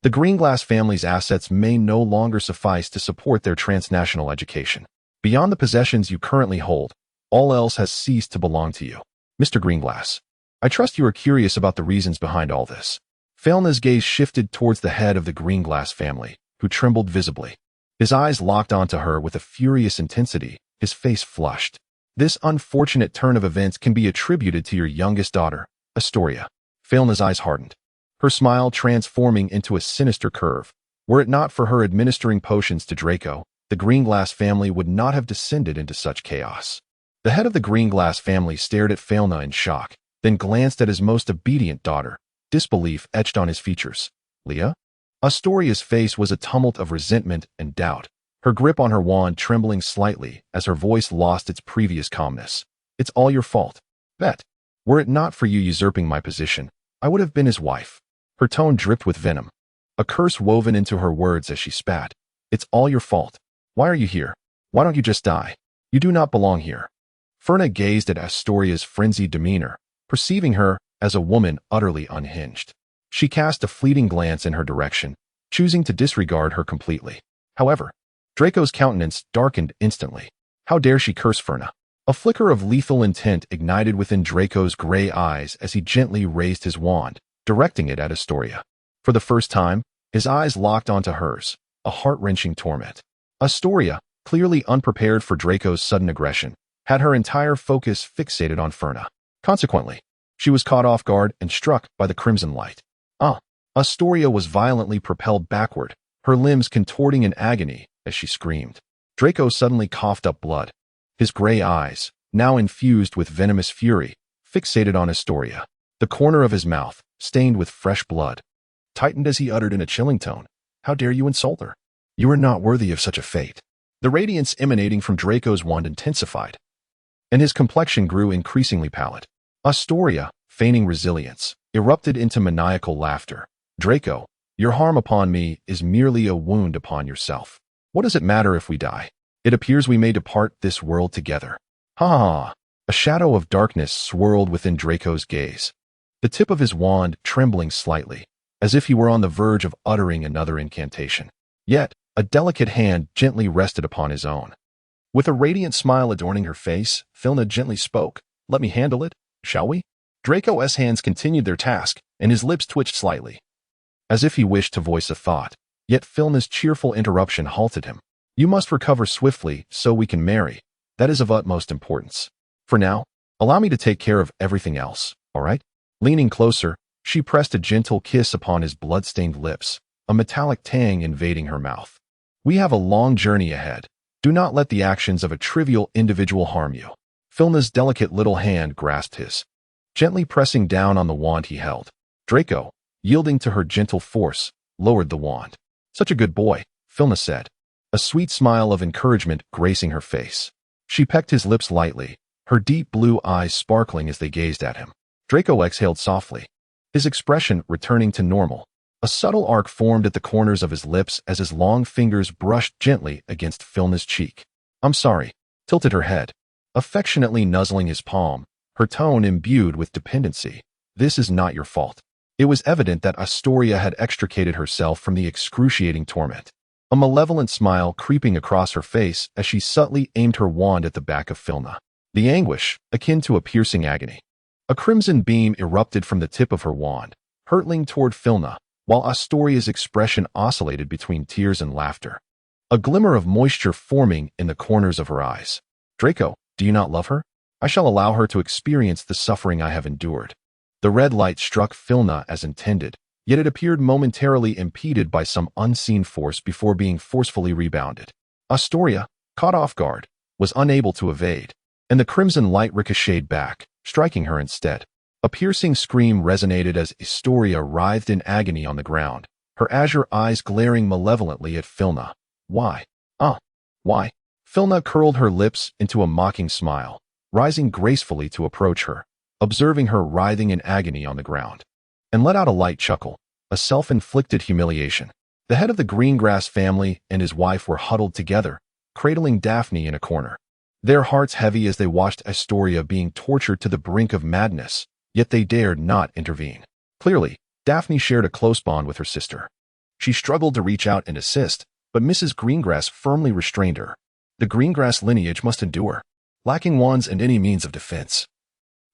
the Greengrass family's assets may no longer suffice to support their transnational education. Beyond the possessions you currently hold, all else has ceased to belong to you. Mr. Greengrass, I trust you are curious about the reasons behind all this. Fiona's gaze shifted towards the head of the Greengrass family, who trembled visibly. His eyes locked onto her with a furious intensity, his face flushed. "This unfortunate turn of events can be attributed to your youngest daughter, Astoria." Fiona's eyes hardened, her smile transforming into a sinister curve. Were it not for her administering potions to Draco, the Greengrass family would not have descended into such chaos. The head of the Greengrass family stared at Fiona in shock, then glanced at his most obedient daughter, disbelief etched on his features. "Leah?" Astoria's face was a tumult of resentment and doubt, her grip on her wand trembling slightly as her voice lost its previous calmness. "It's all your fault, Bet. Were it not for you usurping my position, I would have been his wife." Her tone dripped with venom, a curse woven into her words as she spat. "It's all your fault. Why are you here? Why don't you just die? You do not belong here." Ferna gazed at Astoria's frenzied demeanor, perceiving her as a woman utterly unhinged. She cast a fleeting glance in her direction, choosing to disregard her completely. However, Draco's countenance darkened instantly. How dare she curse Ferna? A flicker of lethal intent ignited within Draco's gray eyes as he gently raised his wand, directing it at Astoria. For the first time, his eyes locked onto hers, a heart-wrenching torment. Astoria, clearly unprepared for Draco's sudden aggression, had her entire focus fixated on Ferna. Consequently, she was caught off guard and struck by the crimson light. Astoria was violently propelled backward, her limbs contorting in agony as she screamed. Draco suddenly coughed up blood, his gray eyes, now infused with venomous fury, fixated on Astoria. The corner of his mouth, stained with fresh blood, tightened as he uttered in a chilling tone, "How dare you insult her? You are not worthy of such a fate." The radiance emanating from Draco's wand intensified, and his complexion grew increasingly pallid. Astoria, feigning resilience, erupted into maniacal laughter. Draco, your harm upon me is merely a wound upon yourself. What does it matter if we die? It appears we may depart this world together. Ha ha ha. A shadow of darkness swirled within Draco's gaze, the tip of his wand trembling slightly, as if he were on the verge of uttering another incantation. Yet, a delicate hand gently rested upon his own. With a radiant smile adorning her face, Filna gently spoke. Let me handle it, shall we? Draco's hands continued their task, and his lips twitched slightly, as if he wished to voice a thought. Yet Filna's cheerful interruption halted him. You must recover swiftly so we can marry. That is of utmost importance. For now, allow me to take care of everything else, all right? Leaning closer, she pressed a gentle kiss upon his blood-stained lips, a metallic tang invading her mouth. We have a long journey ahead. Do not let the actions of a trivial individual harm you. Filna's delicate little hand grasped his, gently pressing down on the wand he held. Draco, yielding to her gentle force, lowered the wand. Such a good boy, Filna said, a sweet smile of encouragement gracing her face. She pecked his lips lightly, her deep blue eyes sparkling as they gazed at him. Draco exhaled softly, his expression returning to normal. A subtle arc formed at the corners of his lips as his long fingers brushed gently against Filna's cheek. I'm sorry, tilted her head, affectionately nuzzling his palm, her tone imbued with dependency. This is not your fault. It was evident that Astoria had extricated herself from the excruciating torment, a malevolent smile creeping across her face as she subtly aimed her wand at the back of Filna. The anguish, akin to a piercing agony. A crimson beam erupted from the tip of her wand, hurtling toward Filna, while Astoria's expression oscillated between tears and laughter, a glimmer of moisture forming in the corners of her eyes. Draco, do you not love her? I shall allow her to experience the suffering I have endured. The red light struck Filna as intended, yet it appeared momentarily impeded by some unseen force before being forcefully rebounded. Astoria, caught off guard, was unable to evade, and the crimson light ricocheted back, striking her instead. A piercing scream resonated as Astoria writhed in agony on the ground, her azure eyes glaring malevolently at Filna. Why? Why? Filna curled her lips into a mocking smile, rising gracefully to approach her, observing her writhing in agony on the ground, and let out a light chuckle, a self-inflicted humiliation. The head of the Greengrass family and his wife were huddled together, cradling Daphne in a corner, their hearts heavy as they watched Astoria being tortured to the brink of madness. Yet they dared not intervene. Clearly, Daphne shared a close bond with her sister. She struggled to reach out and assist, but Mrs. Greengrass firmly restrained her. The Greengrass lineage must endure, lacking wands and any means of defense.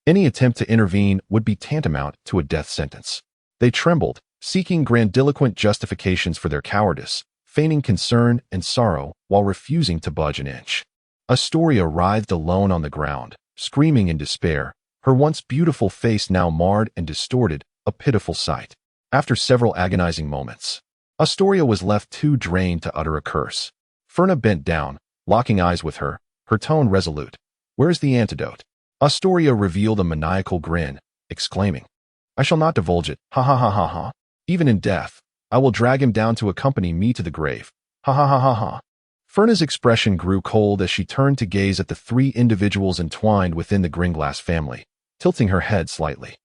Any attempt to intervene would be tantamount to a death sentence. They trembled, seeking grandiloquent justifications for their cowardice, feigning concern and sorrow while refusing to budge an inch. Astoria writhed alone on the ground, screaming in despair, her once beautiful face now marred and distorted, a pitiful sight. After several agonizing moments, Astoria was left too drained to utter a curse. Ferna bent down, locking eyes with her, her tone resolute. Where's the antidote? Astoria revealed a maniacal grin, exclaiming, I shall not divulge it, ha ha ha ha ha. Even in death, I will drag him down to accompany me to the grave, ha ha ha ha ha. Ferna's expression grew cold as she turned to gaze at the three individuals entwined within the Gringlass family, tilting her head slightly.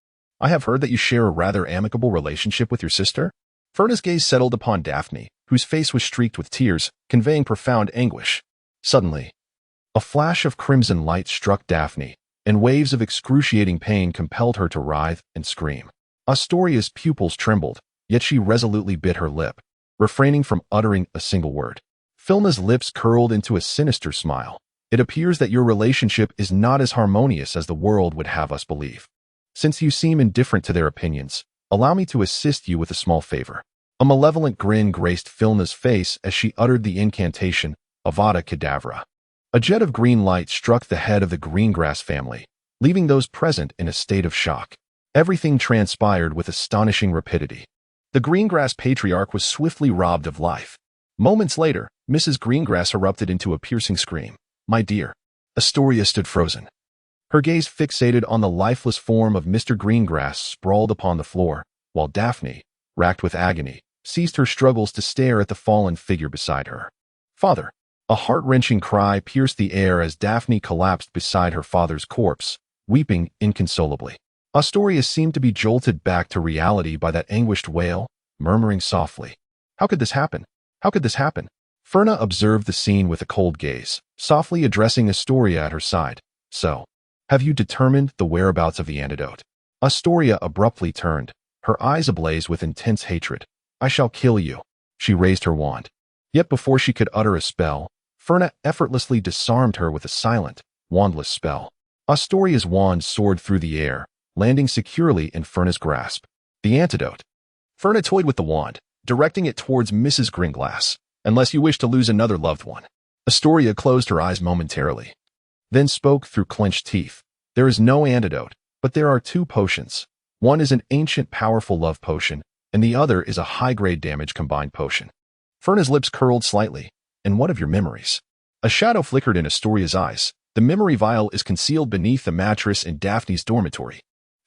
I have heard that you share a rather amicable relationship with your sister? Ferna's gaze settled upon Daphne, whose face was streaked with tears, conveying profound anguish. Suddenly, a flash of crimson light struck Daphne, and waves of excruciating pain compelled her to writhe and scream. Astoria's pupils trembled, yet she resolutely bit her lip, refraining from uttering a single word. Filna's lips curled into a sinister smile. It appears that your relationship is not as harmonious as the world would have us believe. Since you seem indifferent to their opinions, allow me to assist you with a small favor. A malevolent grin graced Filna's face as she uttered the incantation, Avada Kedavra. A jet of green light struck the head of the Greengrass family, leaving those present in a state of shock. Everything transpired with astonishing rapidity. The Greengrass patriarch was swiftly robbed of life. Moments later, Mrs. Greengrass erupted into a piercing scream. My dear. Astoria stood frozen, her gaze fixated on the lifeless form of Mr. Greengrass sprawled upon the floor, while Daphne, racked with agony, ceased her struggles to stare at the fallen figure beside her. Father! A heart-wrenching cry pierced the air as Daphne collapsed beside her father's corpse, weeping inconsolably. Astoria seemed to be jolted back to reality by that anguished wail, murmuring softly, "How could this happen? How could this happen?" Ferna observed the scene with a cold gaze, softly addressing Astoria at her side. "So, have you determined the whereabouts of the antidote?" Astoria abruptly turned, her eyes ablaze with intense hatred. "I shall kill you." She raised her wand. Yet before she could utter a spell, Ferna effortlessly disarmed her with a silent, wandless spell. Astoria's wand soared through the air, landing securely in Ferna's grasp. The antidote. Ferna toyed with the wand, directing it towards Mrs. Gringlass. "Unless you wish to lose another loved one." Astoria closed her eyes momentarily, then spoke through clenched teeth. "There is no antidote, but there are two potions. One is an ancient powerful love potion, and the other is a high-grade damage combined potion." Ferna's lips curled slightly. "And what of your memories?" A shadow flickered in Astoria's eyes. "The memory vial is concealed beneath the mattress in Daphne's dormitory."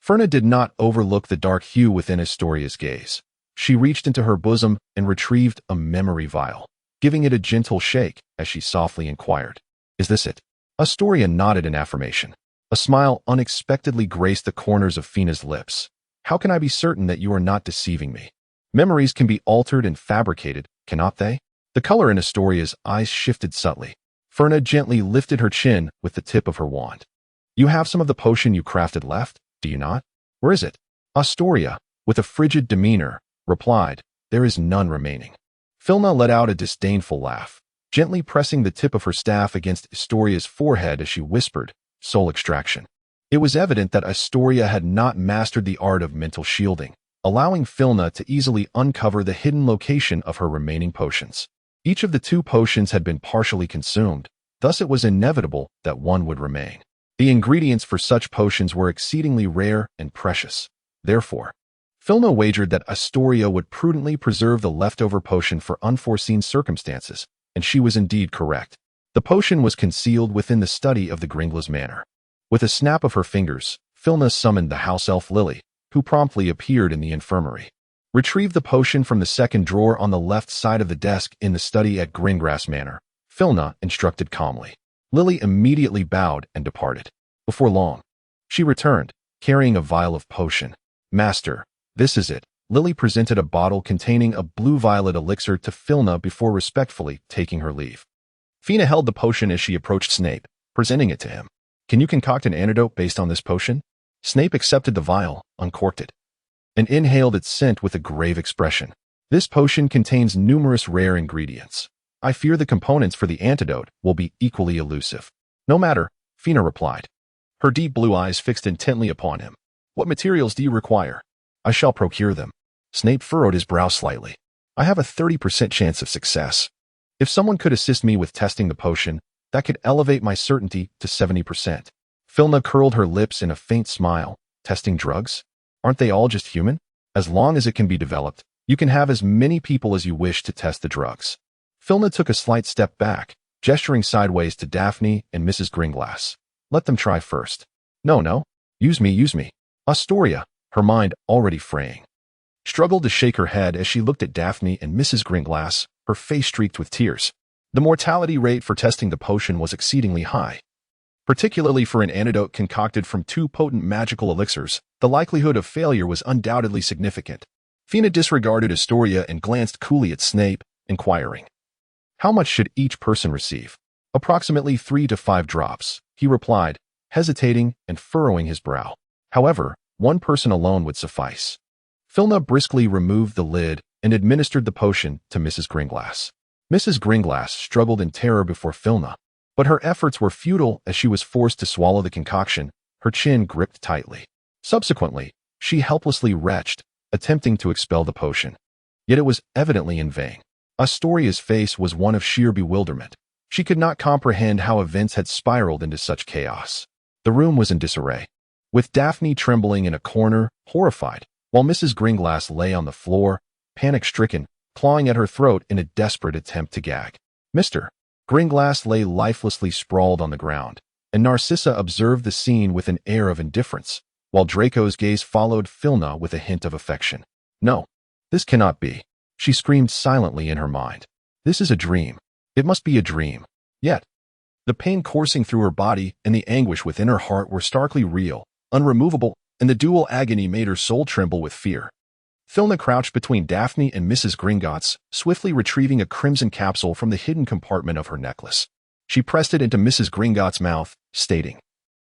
Ferna did not overlook the dark hue within Astoria's gaze. She reached into her bosom and retrieved a memory vial, giving it a gentle shake as she softly inquired, "Is this it?" Astoria nodded in affirmation. A smile unexpectedly graced the corners of Fina's lips. "How can I be certain that you are not deceiving me? Memories can be altered and fabricated, cannot they?" The color in Astoria's eyes shifted subtly. Ferna gently lifted her chin with the tip of her wand. "You have some of the potion you crafted left, do you not? Where is it?" Astoria, with a frigid demeanor, replied, "There is none remaining." Filna let out a disdainful laugh, gently pressing the tip of her staff against Astoria's forehead as she whispered, "Soul extraction." It was evident that Astoria had not mastered the art of mental shielding, allowing Filna to easily uncover the hidden location of her remaining potions. Each of the two potions had been partially consumed, thus it was inevitable that one would remain. The ingredients for such potions were exceedingly rare and precious. Therefore, Filna wagered that Astoria would prudently preserve the leftover potion for unforeseen circumstances, and she was indeed correct. The potion was concealed within the study of the Gringlas Manor. With a snap of her fingers, Filna summoned the house elf Lily, who promptly appeared in the infirmary. "Retrieve the potion from the second drawer on the left side of the desk in the study at Gringras Manor," Filna instructed calmly. Lily immediately bowed and departed. Before long, she returned, carrying a vial of potion. "Master, this is it." Lily presented a bottle containing a blue-violet elixir to Filna before respectfully taking her leave. Fina held the potion as she approached Snape, presenting it to him. "Can you concoct an antidote based on this potion?" Snape accepted the vial, uncorked it, and inhaled its scent with a grave expression. "This potion contains numerous rare ingredients. I fear the components for the antidote will be equally elusive." "No matter," Fina replied, her deep blue eyes fixed intently upon him. "What materials do you require?" "I shall procure them." Snape furrowed his brow slightly. "I have a 30% chance of success. If someone could assist me with testing the potion, that could elevate my certainty to 70%. Filna curled her lips in a faint smile. "Testing drugs? Aren't they all just human? As long as it can be developed, you can have as many people as you wish to test the drugs." Filna took a slight step back, gesturing sideways to Daphne and Mrs. Gringlass. "Let them try first." No. Use me. Astoria, her mind already fraying, struggled to shake her head as she looked at Daphne and Mrs. Gringlass, her face streaked with tears. The mortality rate for testing the potion was exceedingly high. Particularly for an antidote concocted from two potent magical elixirs, the likelihood of failure was undoubtedly significant. Fina disregarded Astoria and glanced coolly at Snape, inquiring, "How much should each person receive?" "Approximately 3 to 5 drops, he replied, hesitating and furrowing his brow. "However, one person alone would suffice." Filna briskly removed the lid and administered the potion to Mrs. Gringlass. Mrs. Gringlass struggled in terror before Filna, but her efforts were futile as she was forced to swallow the concoction, her chin gripped tightly. Subsequently, she helplessly retched, attempting to expel the potion. Yet it was evidently in vain. Astoria's face was one of sheer bewilderment. She could not comprehend how events had spiraled into such chaos. The room was in disarray, with Daphne trembling in a corner, horrified, while Mrs. Gringlass lay on the floor, panic-stricken, clawing at her throat in a desperate attempt to gag. Mr. Gringlass lay lifelessly sprawled on the ground, and Narcissa observed the scene with an air of indifference, while Draco's gaze followed Filna with a hint of affection. "No, this cannot be," she screamed silently in her mind. "This is a dream. It must be a dream." Yet, The pain coursing through her body and the anguish within her heart were starkly real, unremovable, and the dual agony made her soul tremble with fear. Filna crouched between Daphne and Mrs. Gringotts, swiftly retrieving a crimson capsule from the hidden compartment of her necklace. She pressed it into Mrs. Gringotts' mouth, stating,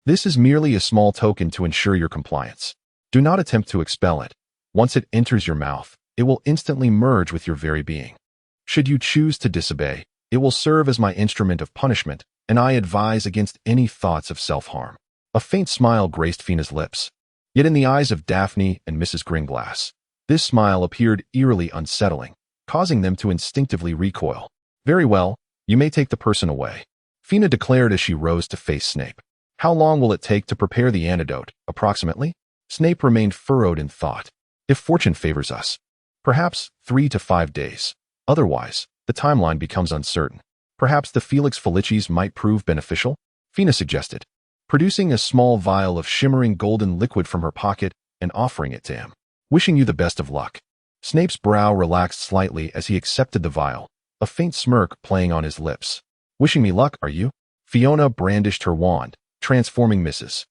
"This is merely a small token to ensure your compliance. Do not attempt to expel it. Once it enters your mouth, it will instantly merge with your very being. Should you choose to disobey, it will serve as my instrument of punishment, and I advise against any thoughts of self-harm." A faint smile graced Fina's lips. Yet in the eyes of Daphne and Mrs. Gringlass, this smile appeared eerily unsettling, causing them to instinctively recoil. "Very well, you may take the person away," Fina declared as she rose to face Snape. "How long will it take to prepare the antidote, approximately?" Snape remained furrowed in thought. "If fortune favors us, perhaps 3 to 5 days. Otherwise, the timeline becomes uncertain. Perhaps the Felix Felicis might prove beneficial," Fina suggested, producing a small vial of shimmering golden liquid from her pocket and offering it to him. "Wishing you the best of luck." Snape's brow relaxed slightly as he accepted the vial, a faint smirk playing on his lips. "Wishing me luck, are you?" Fiona brandished her wand, transforming Mrs.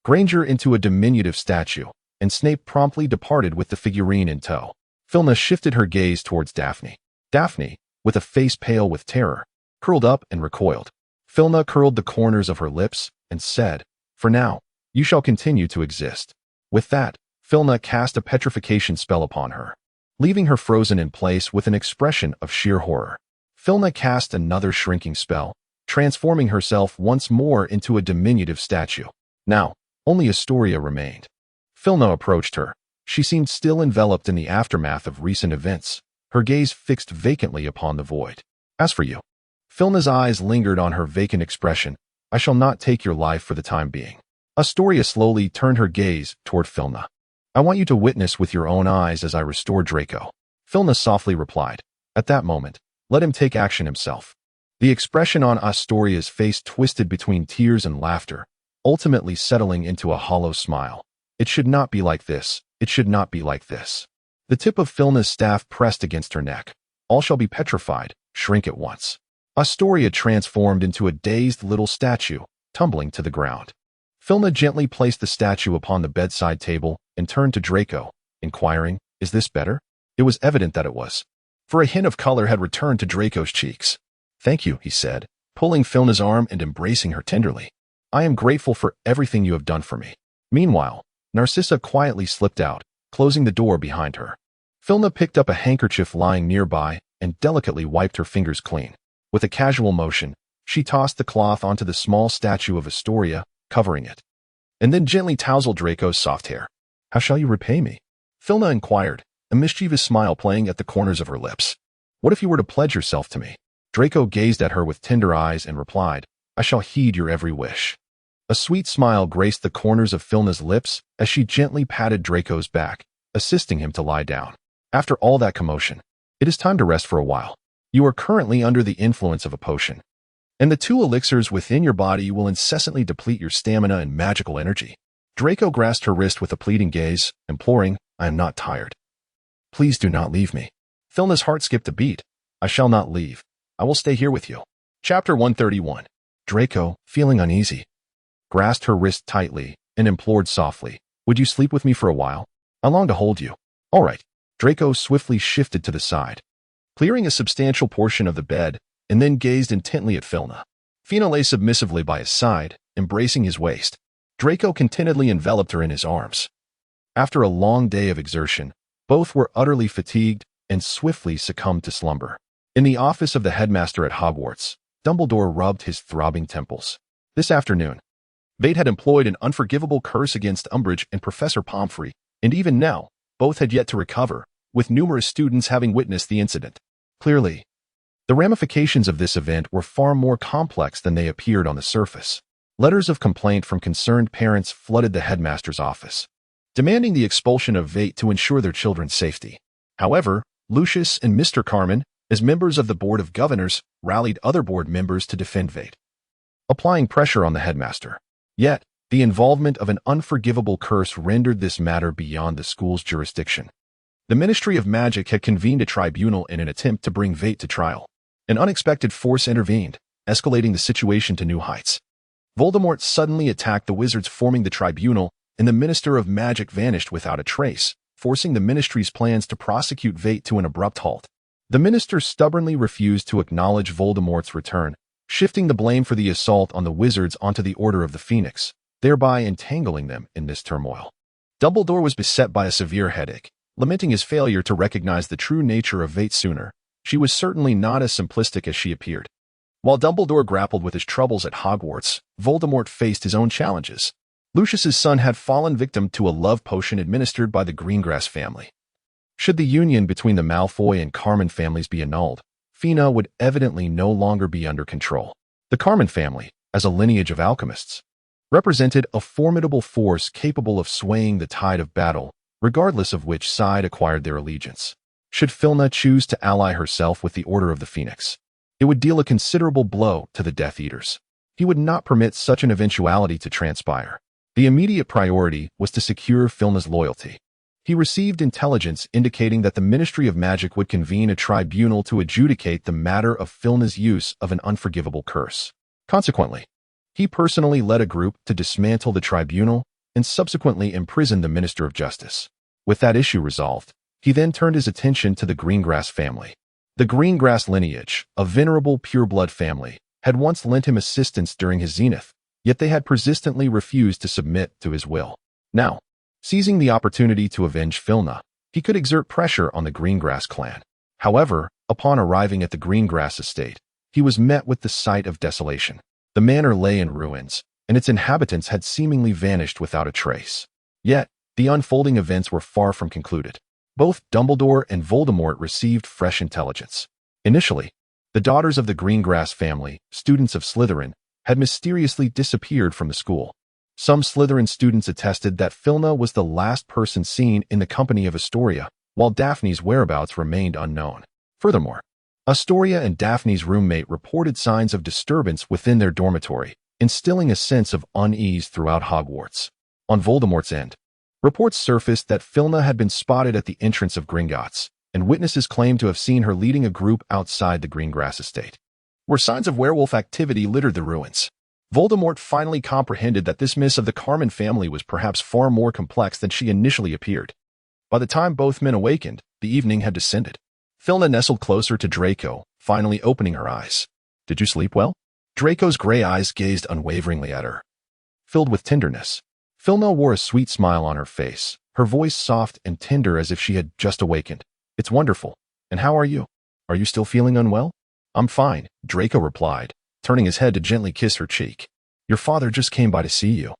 Granger into a diminutive statue, and Snape promptly departed with the figurine in tow. Filna shifted her gaze towards Daphne. Daphne, with a face pale with terror, curled up and recoiled. Filna curled the corners of her lips and said, "For now, you shall continue to exist." With that, Filna cast a petrification spell upon her, leaving her frozen in place with an expression of sheer horror. Filna cast another shrinking spell, transforming herself once more into a diminutive statue. Now, only Astoria remained. Filna approached her. She seemed still enveloped in the aftermath of recent events, her gaze fixed vacantly upon the void. "As for you," Filna's eyes lingered on her vacant expression, "I shall not take your life for the time being." Astoria slowly turned her gaze toward Filna. "I want you to witness with your own eyes as I restore Draco." Filna softly replied. At that moment, "Let him take action himself." The expression on Astoria's face twisted between tears and laughter, ultimately settling into a hollow smile. "It should not be like this. It should not be like this." The tip of Filna's staff pressed against her neck. "All shall be petrified, shrink at once." Astoria transformed into a dazed little statue, tumbling to the ground. Filna gently placed the statue upon the bedside table and turned to Draco, inquiring, "Is this better?" It was evident that it was, for a hint of color had returned to Draco's cheeks. "Thank you," he said, pulling Filna's arm and embracing her tenderly. "I am grateful for everything you have done for me." Meanwhile, Narcissa quietly slipped out, closing the door behind her. Filna picked up a handkerchief lying nearby and delicately wiped her fingers clean. With a casual motion, she tossed the cloth onto the small statue of Astoria, covering it, and then gently tousled Draco's soft hair. "How shall you repay me?" Filna inquired, a mischievous smile playing at the corners of her lips. "What if you were to pledge yourself to me?" Draco gazed at her with tender eyes and replied, "I shall heed your every wish." A sweet smile graced the corners of Filna's lips as she gently patted Draco's back, assisting him to lie down. "After all that commotion, it is time to rest for a while. You are currently under the influence of a potion, and the 2 elixirs within your body will incessantly deplete your stamina and magical energy." Draco grasped her wrist with a pleading gaze, imploring, "I am not tired. Please do not leave me." Filna's heart skipped a beat. "I shall not leave. I will stay here with you." Chapter 131. Draco, feeling uneasy, grasped her wrist tightly and implored softly, "Would you sleep with me for a while? I long to hold you." "All right." Draco swiftly shifted to the side, clearing a substantial portion of the bed, and then gazed intently at Filna. Fina lay submissively by his side, embracing his waist. Draco contentedly enveloped her in his arms. After a long day of exertion, both were utterly fatigued and swiftly succumbed to slumber. In the office of the headmaster at Hogwarts, Dumbledore rubbed his throbbing temples. This afternoon, Fate had employed an unforgivable curse against Umbridge and Professor Pomfrey, and even now, both had yet to recover, with numerous students having witnessed the incident. Clearly, the ramifications of this event were far more complex than they appeared on the surface. Letters of complaint from concerned parents flooded the headmaster's office, demanding the expulsion of Fate to ensure their children's safety. However, Lucius and Mr. Carmen, as members of the Board of Governors, rallied other board members to defend Fate, applying pressure on the headmaster. Yet, the involvement of an unforgivable curse rendered this matter beyond the school's jurisdiction. The Ministry of Magic had convened a tribunal in an attempt to bring Fate to trial. An unexpected force intervened, escalating the situation to new heights. Voldemort suddenly attacked the wizards forming the tribunal, and the Minister of Magic vanished without a trace, forcing the Ministry's plans to prosecute Fate to an abrupt halt. The Minister stubbornly refused to acknowledge Voldemort's return, shifting the blame for the assault on the wizards onto the Order of the Phoenix, thereby entangling them in this turmoil. Dumbledore was beset by a severe headache, lamenting his failure to recognize the true nature of Fate sooner. She was certainly not as simplistic as she appeared. While Dumbledore grappled with his troubles at Hogwarts, Voldemort faced his own challenges. Lucius's son had fallen victim to a love potion administered by the Greengrass family. Should the union between the Malfoy and Carmen families be annulled, Fina would evidently no longer be under control. The Carmen family, as a lineage of alchemists, represented a formidable force capable of swaying the tide of battle, regardless of which side acquired their allegiance. Should Filna choose to ally herself with the Order of the Phoenix, it would deal a considerable blow to the Death Eaters. He would not permit such an eventuality to transpire. The immediate priority was to secure Filna's loyalty. He received intelligence indicating that the Ministry of Magic would convene a tribunal to adjudicate the matter of Filna's use of an unforgivable curse. Consequently, he personally led a group to dismantle the tribunal and subsequently imprison the Minister of Justice. With that issue resolved, he then turned his attention to the Greengrass family. The Greengrass lineage, a venerable pureblood family, had once lent him assistance during his zenith, yet they had persistently refused to submit to his will. Now, seizing the opportunity to avenge Filna, he could exert pressure on the Greengrass clan. However, upon arriving at the Greengrass estate, he was met with the sight of desolation. The manor lay in ruins, and its inhabitants had seemingly vanished without a trace. Yet, the unfolding events were far from concluded. Both Dumbledore and Voldemort received fresh intelligence. Initially, the daughters of the Greengrass family, students of Slytherin, had mysteriously disappeared from the school. Some Slytherin students attested that Filna was the last person seen in the company of Astoria, while Daphne's whereabouts remained unknown. Furthermore, Astoria and Daphne's roommate reported signs of disturbance within their dormitory, instilling a sense of unease throughout Hogwarts. On Voldemort's end, reports surfaced that Filna had been spotted at the entrance of Gringotts, and witnesses claimed to have seen her leading a group outside the Greengrass estate, where signs of werewolf activity littered the ruins. Voldemort finally comprehended that this miss of the Carmen family was perhaps far more complex than she initially appeared. By the time both men awakened, the evening had descended. Filna nestled closer to Draco, finally opening her eyes. "Did you sleep well?" Draco's gray eyes gazed unwaveringly at her, filled with tenderness. Filna wore a sweet smile on her face, her voice soft and tender as if she had just awakened. "It's wonderful. And how are you? Are you still feeling unwell?" "I'm fine," Draco replied, turning his head to gently kiss her cheek. "Your father just came by to see you."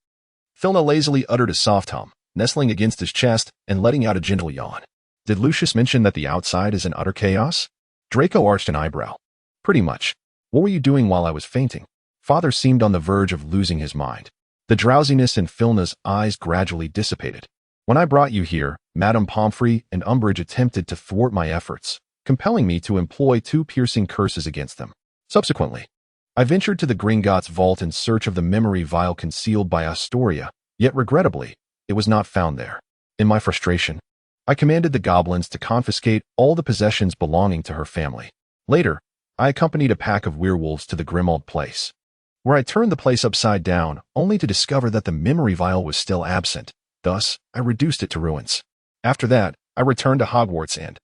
Filna lazily uttered a soft hum, nestling against his chest and letting out a gentle yawn. "Did Lucius mention that the outside is in utter chaos?" Draco arched an eyebrow. "Pretty much. What were you doing while I was fainting?" Father seemed on the verge of losing his mind. The drowsiness in Filna's eyes gradually dissipated. "When I brought you here, Madame Pomfrey and Umbridge attempted to thwart my efforts, compelling me to employ 2 piercing curses against them. Subsequently, I ventured to the Gringotts vault in search of the memory vial concealed by Astoria, yet regrettably, it was not found there. In my frustration, I commanded the goblins to confiscate all the possessions belonging to her family. Later, I accompanied a pack of werewolves to the Grimmauld place, where I turned the place upside down, only to discover that the memory vial was still absent. Thus, I reduced it to ruins. After that, I returned to Hogwarts and,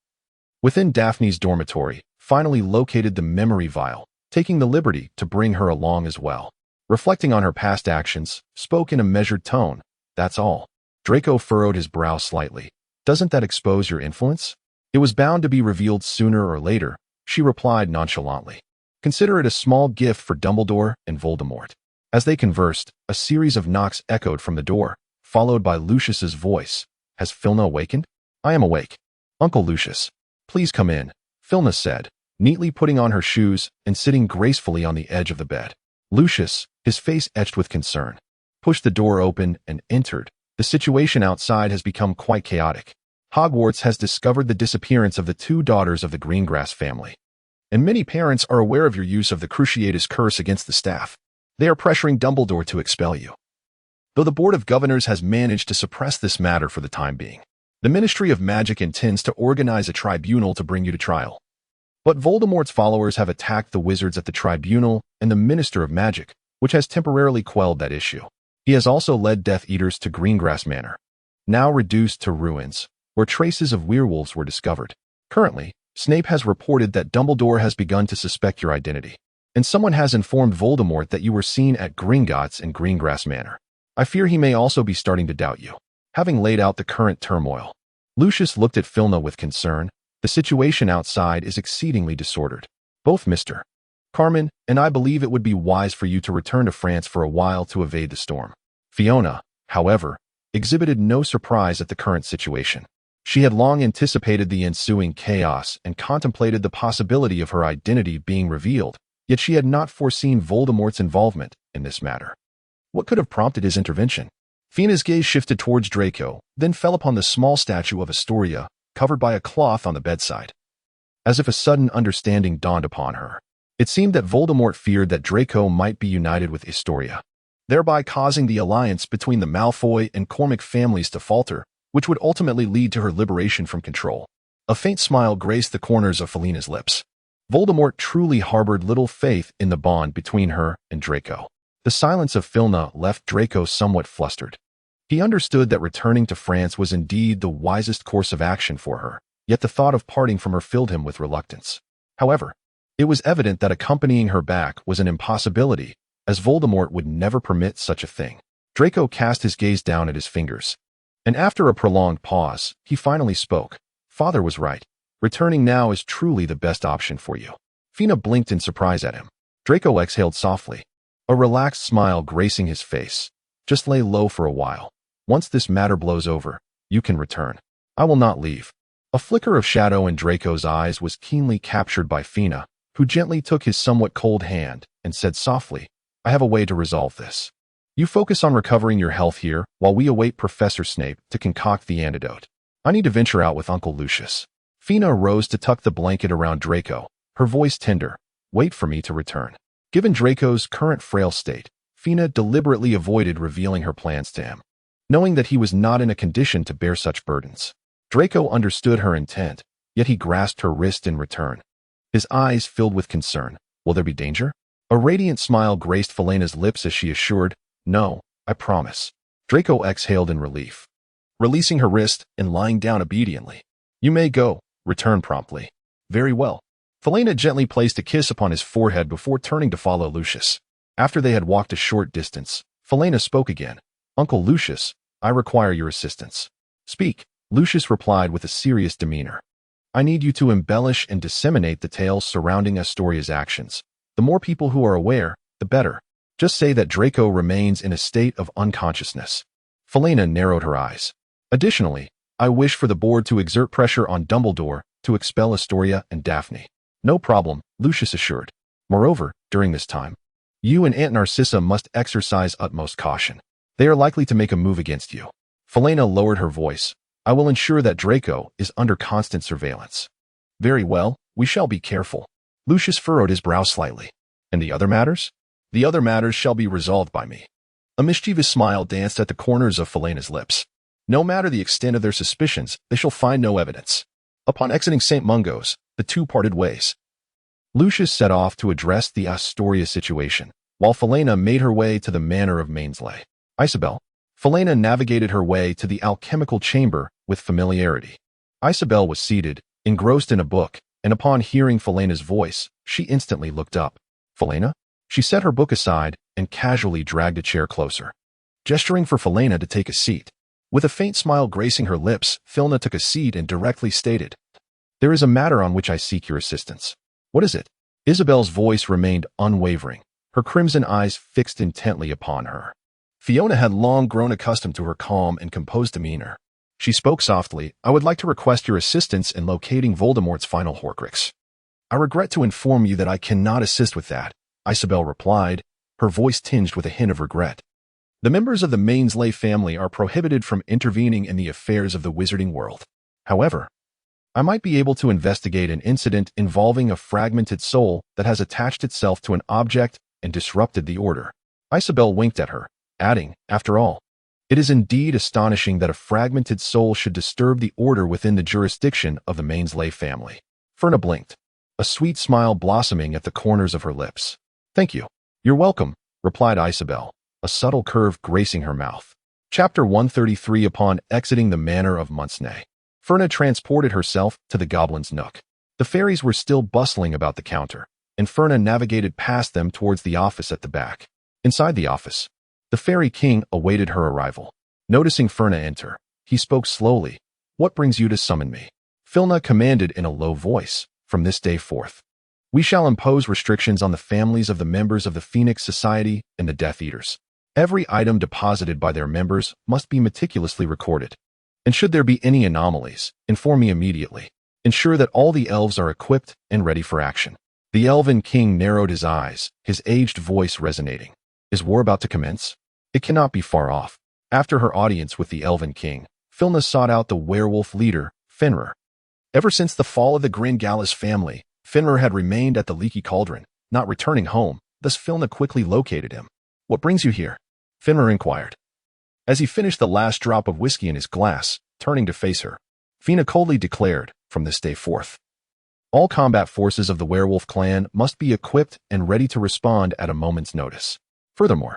within Daphne's dormitory, finally located the memory vial, taking the liberty to bring her along as well. Reflecting on her past actions, spoke in a measured tone. "That's all." Draco furrowed his brow slightly. "Doesn't that expose your influence?" "It was bound to be revealed sooner or later," she replied nonchalantly. "Consider it a small gift for Dumbledore and Voldemort." As they conversed, a series of knocks echoed from the door, followed by Lucius's voice. "Has Filna awakened?" "I am awake. Uncle Lucius, please come in," Filna said, neatly putting on her shoes and sitting gracefully on the edge of the bed. Lucius, his face etched with concern, pushed the door open and entered. "The situation outside has become quite chaotic. Hogwarts has discovered the disappearance of the 2 daughters of the Greengrass family, and many parents are aware of your use of the Cruciatus curse against the staff. They are pressuring Dumbledore to expel you. Though the Board of Governors has managed to suppress this matter for the time being, the Ministry of Magic intends to organize a tribunal to bring you to trial." But Voldemort's followers have attacked the wizards at the Tribunal and the Minister of Magic, which has temporarily quelled that issue. He has also led Death Eaters to Greengrass Manor, now reduced to ruins, where traces of werewolves were discovered. Currently, Snape has reported that Dumbledore has begun to suspect your identity, and someone has informed Voldemort that you were seen at Gringotts and Greengrass Manor. I fear he may also be starting to doubt you. Having laid out the current turmoil, Lucius looked at Filna with concern. The situation outside is exceedingly disordered. Both Mr. Carmen and I believe it would be wise for you to return to France for a while to evade the storm. Fiona, however, exhibited no surprise at the current situation. She had long anticipated the ensuing chaos and contemplated the possibility of her identity being revealed, yet she had not foreseen Voldemort's involvement in this matter. What could have prompted his intervention? Fiona's gaze shifted towards Draco, then fell upon the small statue of Astoria, covered by a cloth on the bedside. As if a sudden understanding dawned upon her, it seemed that Voldemort feared that Draco might be united with Astoria, thereby causing the alliance between the Malfoy and Cormac families to falter, which would ultimately lead to her liberation from control. A faint smile graced the corners of Felina's lips. Voldemort truly harbored little faith in the bond between her and Draco. The silence of Filna left Draco somewhat flustered. He understood that returning to France was indeed the wisest course of action for her, yet the thought of parting from her filled him with reluctance. However, it was evident that accompanying her back was an impossibility, as Voldemort would never permit such a thing. Draco cast his gaze down at his fingers, and after a prolonged pause, he finally spoke. Father was right. Returning now is truly the best option for you. Fina blinked in surprise at him. Draco exhaled softly, a relaxed smile gracing his face. Just lay low for a while. Once this matter blows over, you can return. I will not leave. A flicker of shadow in Draco's eyes was keenly captured by Fina, who gently took his somewhat cold hand and said softly, I have a way to resolve this. You focus on recovering your health here while we await Professor Snape to concoct the antidote. I need to venture out with Uncle Lucius. Fina rose to tuck the blanket around Draco, her voice tender. Wait for me to return. Given Draco's current frail state, Fina deliberately avoided revealing her plans to him, knowing that he was not in a condition to bear such burdens. Draco understood her intent, yet he grasped her wrist in return. His eyes filled with concern. Will there be danger? A radiant smile graced Felena's lips as she assured, No, I promise. Draco exhaled in relief, releasing her wrist and lying down obediently. You may go. Return promptly. Very well. Felena gently placed a kiss upon his forehead before turning to follow Lucius. After they had walked a short distance, Felena spoke again. Uncle Lucius, I require your assistance. Speak, Lucius replied with a serious demeanor. I need you to embellish and disseminate the tales surrounding Astoria's actions. The more people who are aware, the better. Just say that Draco remains in a state of unconsciousness. Felena narrowed her eyes. Additionally, I wish for the board to exert pressure on Dumbledore to expel Astoria and Daphne. No problem, Lucius assured. Moreover, during this time, you and Aunt Narcissa must exercise utmost caution. They are likely to make a move against you. Felena lowered her voice. I will ensure that Draco is under constant surveillance. Very well, we shall be careful. Lucius furrowed his brow slightly. And the other matters? The other matters shall be resolved by me. A mischievous smile danced at the corners of Felena's lips. No matter the extent of their suspicions, they shall find no evidence. Upon exiting St. Mungo's, the two parted ways. Lucius set off to address the Astoria situation, while Felena made her way to the manor of Mainsley. Isabel. Felena navigated her way to the alchemical chamber with familiarity. Isabel was seated, engrossed in a book, and upon hearing Felena's voice, she instantly looked up. Felena? She set her book aside and casually dragged a chair closer, gesturing for Felena to take a seat. With a faint smile gracing her lips, Filna took a seat and directly stated, There is a matter on which I seek your assistance. What is it? Isabel's voice remained unwavering, her crimson eyes fixed intently upon her. Fiona had long grown accustomed to her calm and composed demeanor. She spoke softly, I would like to request your assistance in locating Voldemort's final Horcrux. I regret to inform you that I cannot assist with that, Isabel replied, her voice tinged with a hint of regret. The members of the Mainsley family are prohibited from intervening in the affairs of the wizarding world. However, I might be able to investigate an incident involving a fragmented soul that has attached itself to an object and disrupted the order. Isabel winked at her, adding, After all, it is indeed astonishing that a fragmented soul should disturb the order within the jurisdiction of the Mainsley family. Ferna blinked. a sweet smile blossoming at the corners of her lips. "Thank you." "You're welcome," replied Isabel, a subtle curve gracing her mouth. Chapter 133. Upon exiting the manor of Munsnay, Ferna transported herself to the goblin's nook. The fairies were still bustling about the counter, and Ferna navigated past them towards the office at the back. Inside the office, the fairy king awaited her arrival. Noticing Ferna enter, he spoke slowly. "What brings you to summon me?" Filna commanded in a low voice. "From this day forth, we shall impose restrictions on the families of the members of the Phoenix Society and the Death Eaters. Every item deposited by their members must be meticulously recorded. And should there be any anomalies, inform me immediately. Ensure that all the elves are equipped and ready for action." The elven king narrowed his eyes, his aged voice resonating. "Is war about to commence? It cannot be far off." After her audience with the elven king, Filna sought out the werewolf leader, Fenrir. Ever since the fall of the Gringalis family, Fenrir had remained at the Leaky Cauldron, not returning home, thus Filna quickly located him. "What brings you here?" Fenrir inquired. As he finished the last drop of whiskey in his glass, turning to face her, Fina coldly declared, "From this day forth, all combat forces of the werewolf clan must be equipped and ready to respond at a moment's notice. Furthermore,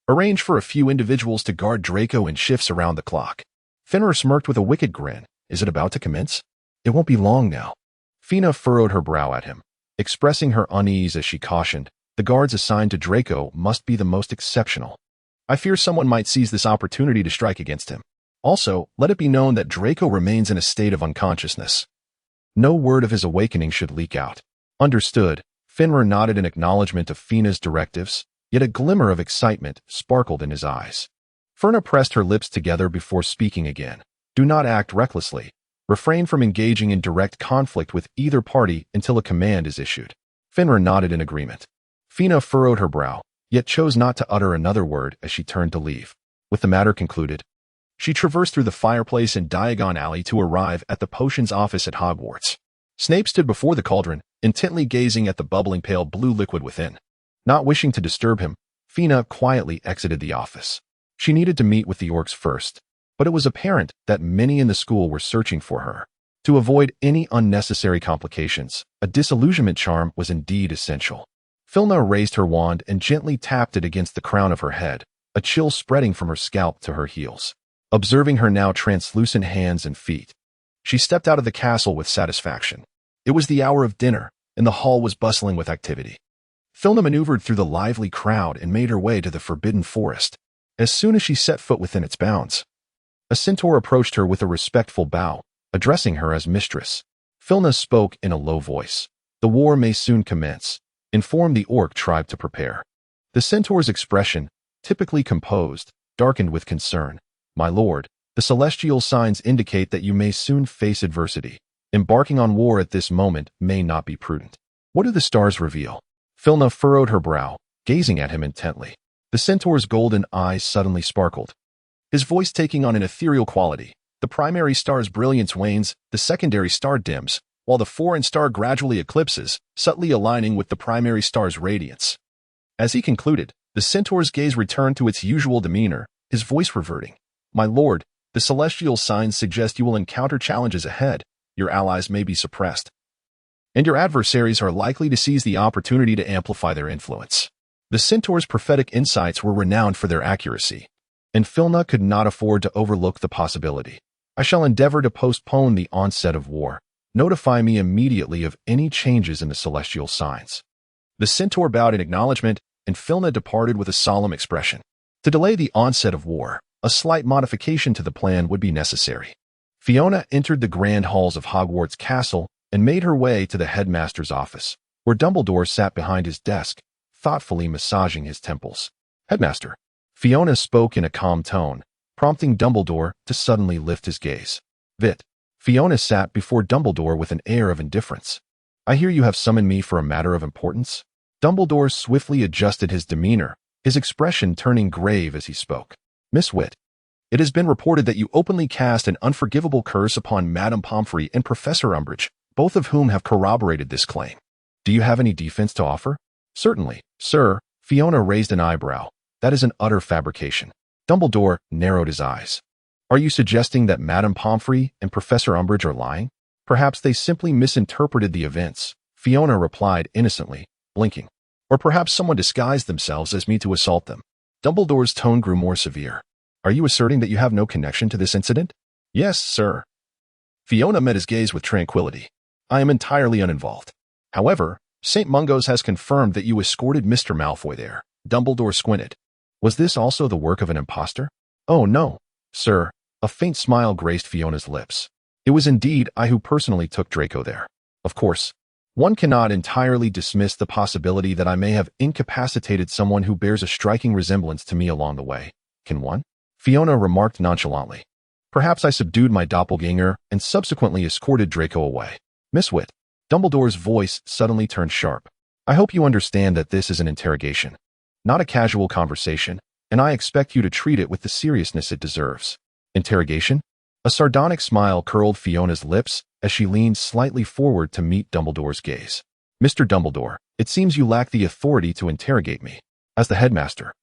arrange for a few individuals to guard Draco in shifts around the clock." Fenrir smirked with a wicked grin. "Is it about to commence?" "It won't be long now." Fina furrowed her brow at him, expressing her unease as she cautioned, "The guards assigned to Draco must be the most exceptional. I fear someone might seize this opportunity to strike against him. Also, let it be known that Draco remains in a state of unconsciousness. No word of his awakening should leak out." "Understood." Fenrir nodded in acknowledgement of Fina's directives, yet a glimmer of excitement sparkled in his eyes. Ferna pressed her lips together before speaking again. "Do not act recklessly. Refrain from engaging in direct conflict with either party until a command is issued." Fenrir nodded in agreement. Fina furrowed her brow, yet chose not to utter another word as she turned to leave. With the matter concluded, she traversed through the fireplace and Diagon Alley to arrive at the potions office at Hogwarts. Snape stood before the cauldron, intently gazing at the bubbling pale blue liquid within. Not wishing to disturb him, Fina quietly exited the office. She needed to meet with the orcs first, but it was apparent that many in the school were searching for her. To avoid any unnecessary complications, a disillusionment charm was indeed essential. Filna raised her wand and gently tapped it against the crown of her head, a chill spreading from her scalp to her heels. Observing her now translucent hands and feet, she stepped out of the castle with satisfaction. It was the hour of dinner, and the hall was bustling with activity. Filna maneuvered through the lively crowd and made her way to the Forbidden Forest. As soon as she set foot within its bounds, a centaur approached her with a respectful bow, addressing her as mistress. Filna spoke in a low voice. "The war may soon commence. Inform the orc tribe to prepare." The centaur's expression, typically composed, darkened with concern. "My lord, the celestial signs indicate that you may soon face adversity. Embarking on war at this moment may not be prudent." "What do the stars reveal?" Filna furrowed her brow, gazing at him intently. The centaur's golden eyes suddenly sparkled, his voice taking on an ethereal quality. "The primary star's brilliance wanes, the secondary star dims, while the foreign star gradually eclipses, subtly aligning with the primary star's radiance." As he concluded, the centaur's gaze returned to its usual demeanor, his voice reverting. "My lord, the celestial signs suggest you will encounter challenges ahead. Your allies may be suppressed, and your adversaries are likely to seize the opportunity to amplify their influence." The centaur's prophetic insights were renowned for their accuracy, and Filna could not afford to overlook the possibility. "I shall endeavor to postpone the onset of war. Notify me immediately of any changes in the celestial signs." The centaur bowed in acknowledgement, and Filna departed with a solemn expression. To delay the onset of war, a slight modification to the plan would be necessary. Fiona entered the grand halls of Hogwarts Castle and made her way to the headmaster's office, where Dumbledore sat behind his desk, thoughtfully massaging his temples. "Headmaster," Fiona spoke in a calm tone, prompting Dumbledore to suddenly lift his gaze. "Vit." Fiona sat before Dumbledore with an air of indifference. "I hear you have summoned me for a matter of importance." Dumbledore swiftly adjusted his demeanor, his expression turning grave as he spoke. "Miss Wit, it has been reported that you openly cast an unforgivable curse upon Madame Pomfrey and Professor Umbridge, both of whom have corroborated this claim. Do you have any defense to offer?" "Certainly, sir." Fiona raised an eyebrow. "That is an utter fabrication." Dumbledore narrowed his eyes. "Are you suggesting that Madame Pomfrey and Professor Umbridge are lying?" "Perhaps they simply misinterpreted the events," Fiona replied innocently, blinking. Or perhaps someone disguised themselves as me to assault them. Dumbledore's tone grew more severe. Are you asserting that you have no connection to this incident? Yes, sir. Fiona met his gaze with tranquility. I am entirely uninvolved. However, St. Mungo's has confirmed that you escorted Mr. Malfoy there. Dumbledore squinted. Was this also the work of an impostor? Oh no, sir. A faint smile graced Fiona's lips. It was indeed I who personally took Draco there. Of course, one cannot entirely dismiss the possibility that I may have incapacitated someone who bears a striking resemblance to me along the way. Can one? Fiona remarked nonchalantly. Perhaps I subdued my doppelganger and subsequently escorted Draco away. Miss Witt. Dumbledore's voice suddenly turned sharp. I hope you understand that this is an interrogation, not a casual conversation, and I expect you to treat it with the seriousness it deserves. Interrogation? A sardonic smile curled Fiona's lips as she leaned slightly forward to meet Dumbledore's gaze. Mr. Dumbledore, it seems you lack the authority to interrogate me. As the headmaster,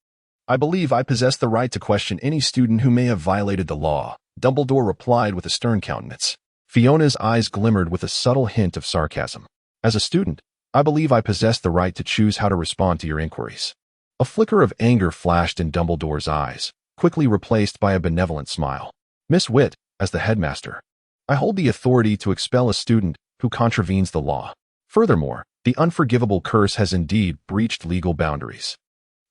I believe I possess the right to question any student who may have violated the law, Dumbledore replied with a stern countenance. Fiona's eyes glimmered with a subtle hint of sarcasm. As a student, I believe I possess the right to choose how to respond to your inquiries. A flicker of anger flashed in Dumbledore's eyes, quickly replaced by a benevolent smile. Miss Witt, as the headmaster, I hold the authority to expel a student who contravenes the law. Furthermore, the unforgivable curse has indeed breached legal boundaries.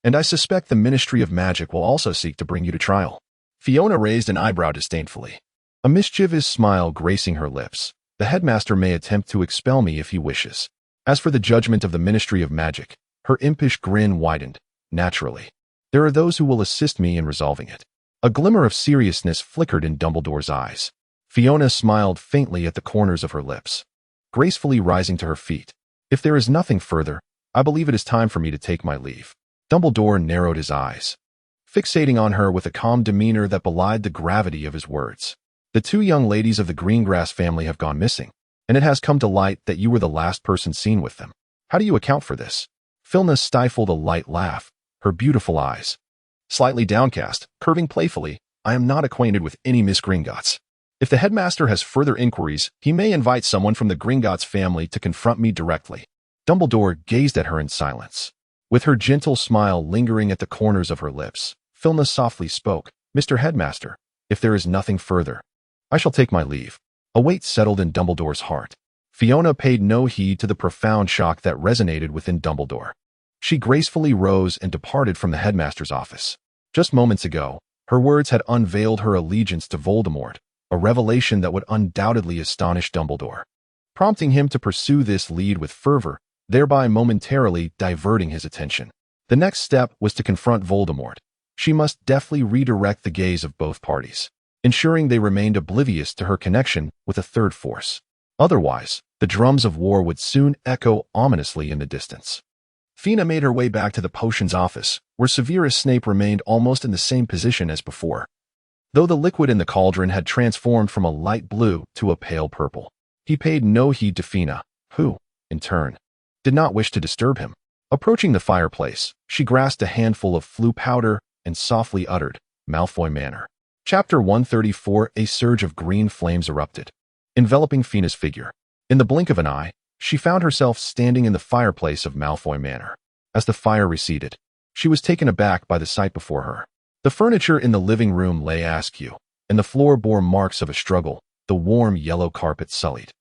And I suspect the Ministry of Magic will also seek to bring you to trial. Fiona raised an eyebrow disdainfully, a mischievous smile gracing her lips. The headmaster may attempt to expel me if he wishes. As for the judgment of the Ministry of Magic, her impish grin widened. Naturally, there are those who will assist me in resolving it. A glimmer of seriousness flickered in Dumbledore's eyes. Fiona smiled faintly at the corners of her lips, gracefully rising to her feet. If there is nothing further, I believe it is time for me to take my leave. Dumbledore narrowed his eyes, fixating on her with a calm demeanor that belied the gravity of his words. The two young ladies of the Greengrass family have gone missing, and it has come to light that you were the last person seen with them. How do you account for this? Fiona stifled a light laugh, her beautiful eyes slightly downcast, curving playfully. I am not acquainted with any Miss Gringotts. If the headmaster has further inquiries, he may invite someone from the Gringotts family to confront me directly. Dumbledore gazed at her in silence. With her gentle smile lingering at the corners of her lips, Fiona softly spoke. Mr. Headmaster, if there is nothing further, I shall take my leave. A weight settled in Dumbledore's heart. Fiona paid no heed to the profound shock that resonated within Dumbledore. She gracefully rose and departed from the headmaster's office. Just moments ago, her words had unveiled her allegiance to Voldemort, a revelation that would undoubtedly astonish Dumbledore, prompting him to pursue this lead with fervor, thereby momentarily diverting his attention. The next step was to confront Voldemort. She must deftly redirect the gaze of both parties, ensuring they remained oblivious to her connection with a third force. Otherwise, the drums of war would soon echo ominously in the distance. Fiona made her way back to the potions office, where Severus Snape remained almost in the same position as before, though the liquid in the cauldron had transformed from a light blue to a pale purple. He paid no heed to Fiona, who, in turn, did not wish to disturb him. Approaching the fireplace, she grasped a handful of flue powder and softly uttered, Malfoy Manor. Chapter 134. A surge of green flames erupted, enveloping Fiona's figure. In the blink of an eye, she found herself standing in the fireplace of Malfoy Manor. As the fire receded, she was taken aback by the sight before her. The furniture in the living room lay askew, and the floor bore marks of a struggle, the warm yellow carpet sullied,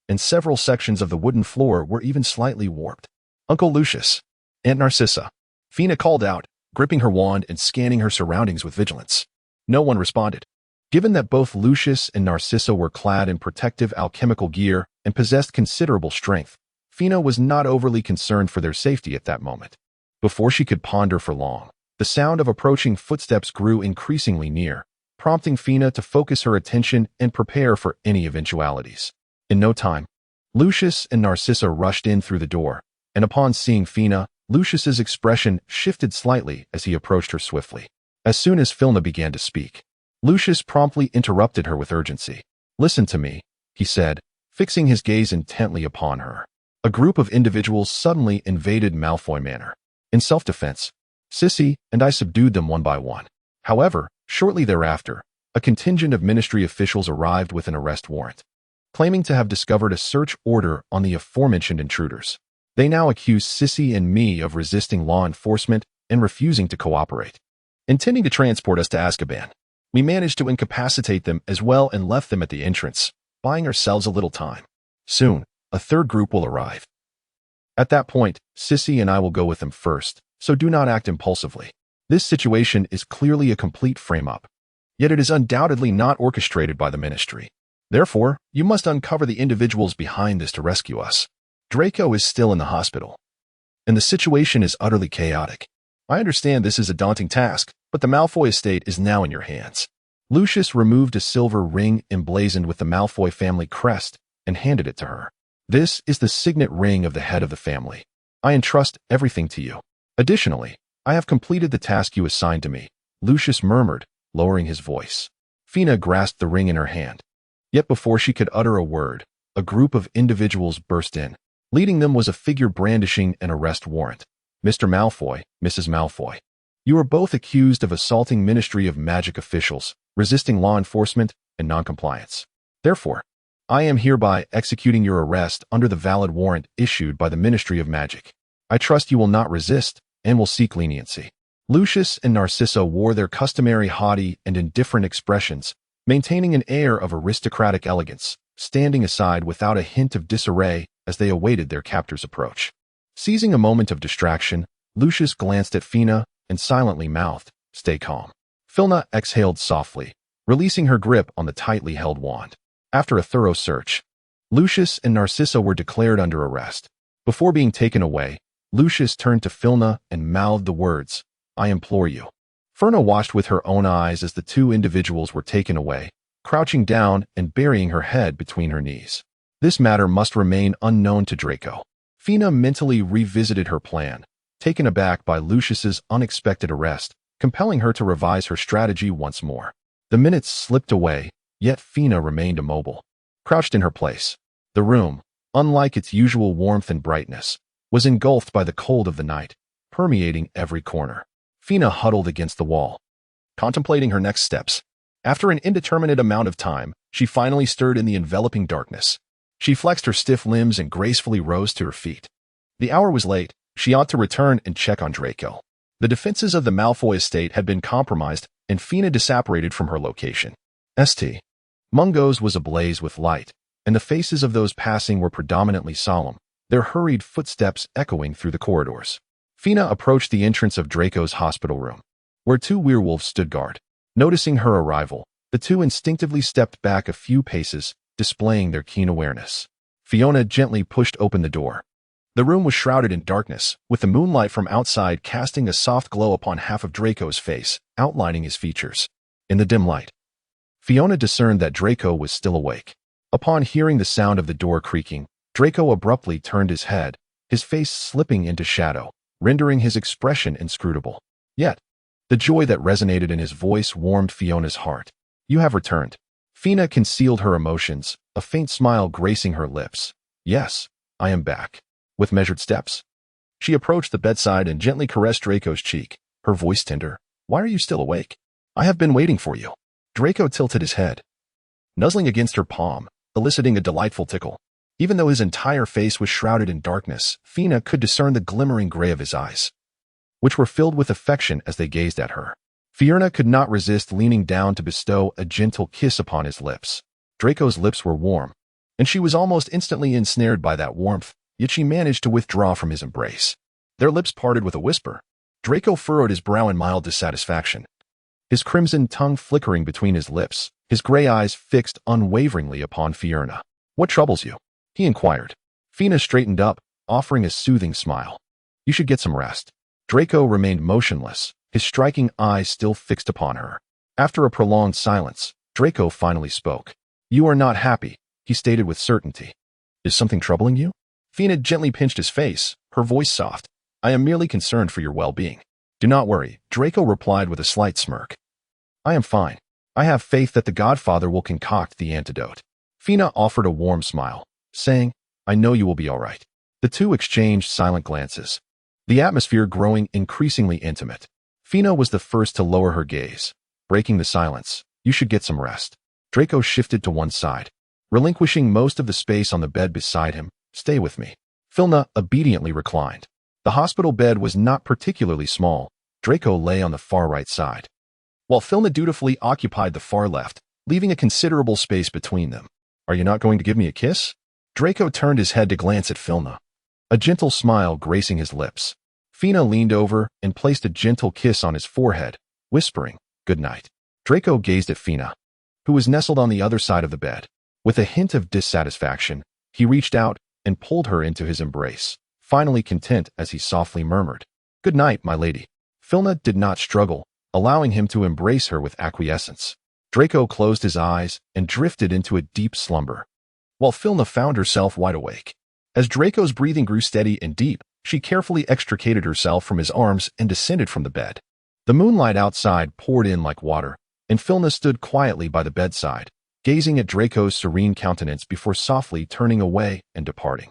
and several sections of the wooden floor were even slightly warped. Uncle Lucius, Aunt Narcissa, Fiona called out, gripping her wand and scanning her surroundings with vigilance. No one responded. Given that both Lucius and Narcissa were clad in protective alchemical gear and possessed considerable strength, Fiona was not overly concerned for their safety at that moment. Before she could ponder for long, the sound of approaching footsteps grew increasingly near, prompting Fiona to focus her attention and prepare for any eventualities. In no time, Lucius and Narcissa rushed in through the door, and upon seeing Fiona, Lucius's expression shifted slightly as he approached her swiftly. As soon as Fiona began to speak, Lucius promptly interrupted her with urgency. Listen to me, he said, fixing his gaze intently upon her. A group of individuals suddenly invaded Malfoy Manor. In self-defense, Sissy and I subdued them one by one. However, shortly thereafter, a contingent of ministry officials arrived with an arrest warrant. claiming to have discovered a search order on the aforementioned intruders. They now accuse Sissy and me of resisting law enforcement and refusing to cooperate, intending to transport us to Azkaban. We managed to incapacitate them as well and left them at the entrance, buying ourselves a little time. Soon, a third group will arrive. At that point, Sissy and I will go with them first, so do not act impulsively. This situation is clearly a complete frame-up, yet it is undoubtedly not orchestrated by the Ministry. Therefore, you must uncover the individuals behind this to rescue us. Draco is still in the hospital, and the situation is utterly chaotic. I understand this is a daunting task, but the Malfoy estate is now in your hands. Lucius removed a silver ring emblazoned with the Malfoy family crest and handed it to her. This is the signet ring of the head of the family. I entrust everything to you. Additionally, I have completed the task you assigned to me, Lucius murmured, lowering his voice. Fina grasped the ring in her hand. Yet before she could utter a word, a group of individuals burst in. Leading them was a figure brandishing an arrest warrant. Mr. Malfoy, Mrs. Malfoy, you are both accused of assaulting Ministry of Magic officials, resisting law enforcement, and noncompliance. Therefore, I am hereby executing your arrest under the valid warrant issued by the Ministry of Magic. I trust you will not resist and will seek leniency. Lucius and Narcissa wore their customary haughty and indifferent expressions, maintaining an air of aristocratic elegance, standing aside without a hint of disarray as they awaited their captor's approach. Seizing a moment of distraction, Lucius glanced at Fina and silently mouthed, "Stay calm." Filna exhaled softly, releasing her grip on the tightly held wand. After a thorough search, Lucius and Narcissa were declared under arrest. Before being taken away, Lucius turned to Filna and mouthed the words, "I implore you." Ferna watched with her own eyes as the two individuals were taken away, crouching down and burying her head between her knees. This matter must remain unknown to Draco. Fina mentally revisited her plan, taken aback by Lucius's unexpected arrest, compelling her to revise her strategy once more. The minutes slipped away, yet Fina remained immobile, crouched in her place. The room, unlike its usual warmth and brightness, was engulfed by the cold of the night, permeating every corner. Fina huddled against the wall, contemplating her next steps. After an indeterminate amount of time, she finally stirred in the enveloping darkness. She flexed her stiff limbs and gracefully rose to her feet. The hour was late. She ought to return and check on Draco. The defenses of the Malfoy estate had been compromised, and Fina disapparated from her location. St. Mungo's was ablaze with light, and the faces of those passing were predominantly solemn, their hurried footsteps echoing through the corridors. Fina approached the entrance of Draco's hospital room, where two werewolves stood guard. Noticing her arrival, the two instinctively stepped back a few paces, displaying their keen awareness. Fiona gently pushed open the door. The room was shrouded in darkness, with the moonlight from outside casting a soft glow upon half of Draco's face, outlining his features. In the dim light, Fiona discerned that Draco was still awake. Upon hearing the sound of the door creaking, Draco abruptly turned his head, his face slipping into shadow, rendering his expression inscrutable. Yet, the joy that resonated in his voice warmed Fiona's heart. "You have returned." Fina concealed her emotions, a faint smile gracing her lips. "Yes, I am back." With measured steps, she approached the bedside and gently caressed Draco's cheek, her voice tender. "Why are you still awake? I have been waiting for you." Draco tilted his head, nuzzling against her palm, eliciting a delightful tickle. Even though his entire face was shrouded in darkness, Fina could discern the glimmering gray of his eyes, which were filled with affection as they gazed at her. Fiona could not resist leaning down to bestow a gentle kiss upon his lips. Draco's lips were warm, and she was almost instantly ensnared by that warmth, yet she managed to withdraw from his embrace. Their lips parted with a whisper. Draco furrowed his brow in mild dissatisfaction, his crimson tongue flickering between his lips, his gray eyes fixed unwaveringly upon Fiona. "What troubles you?" he inquired. Fina straightened up, offering a soothing smile. "You should get some rest." Draco remained motionless, his striking eyes still fixed upon her. After a prolonged silence, Draco finally spoke. "You are not happy," he stated with certainty. "Is something troubling you?" Fina gently pinched his face, her voice soft. "I am merely concerned for your well-being." "Do not worry," Draco replied with a slight smirk. "I am fine. I have faith that the Godfather will concoct the antidote." Fina offered a warm smile, saying, "I know you will be all right." The two exchanged silent glances, the atmosphere growing increasingly intimate. Fina was the first to lower her gaze, breaking the silence. "You should get some rest." Draco shifted to one side, relinquishing most of the space on the bed beside him. "Stay with me." Filna obediently reclined. The hospital bed was not particularly small. Draco lay on the far right side, while Filna dutifully occupied the far left, leaving a considerable space between them. "Are you not going to give me a kiss?" Draco turned his head to glance at Filna, a gentle smile gracing his lips. Fina leaned over and placed a gentle kiss on his forehead, whispering, "Good night." Draco gazed at Fina, who was nestled on the other side of the bed. With a hint of dissatisfaction, he reached out and pulled her into his embrace, finally content as he softly murmured, "Good night, my lady." Filna did not struggle, allowing him to embrace her with acquiescence. Draco closed his eyes and drifted into a deep slumber, while Filna found herself wide awake. As Draco's breathing grew steady and deep, she carefully extricated herself from his arms and descended from the bed. The moonlight outside poured in like water, and Filna stood quietly by the bedside, gazing at Draco's serene countenance before softly turning away and departing.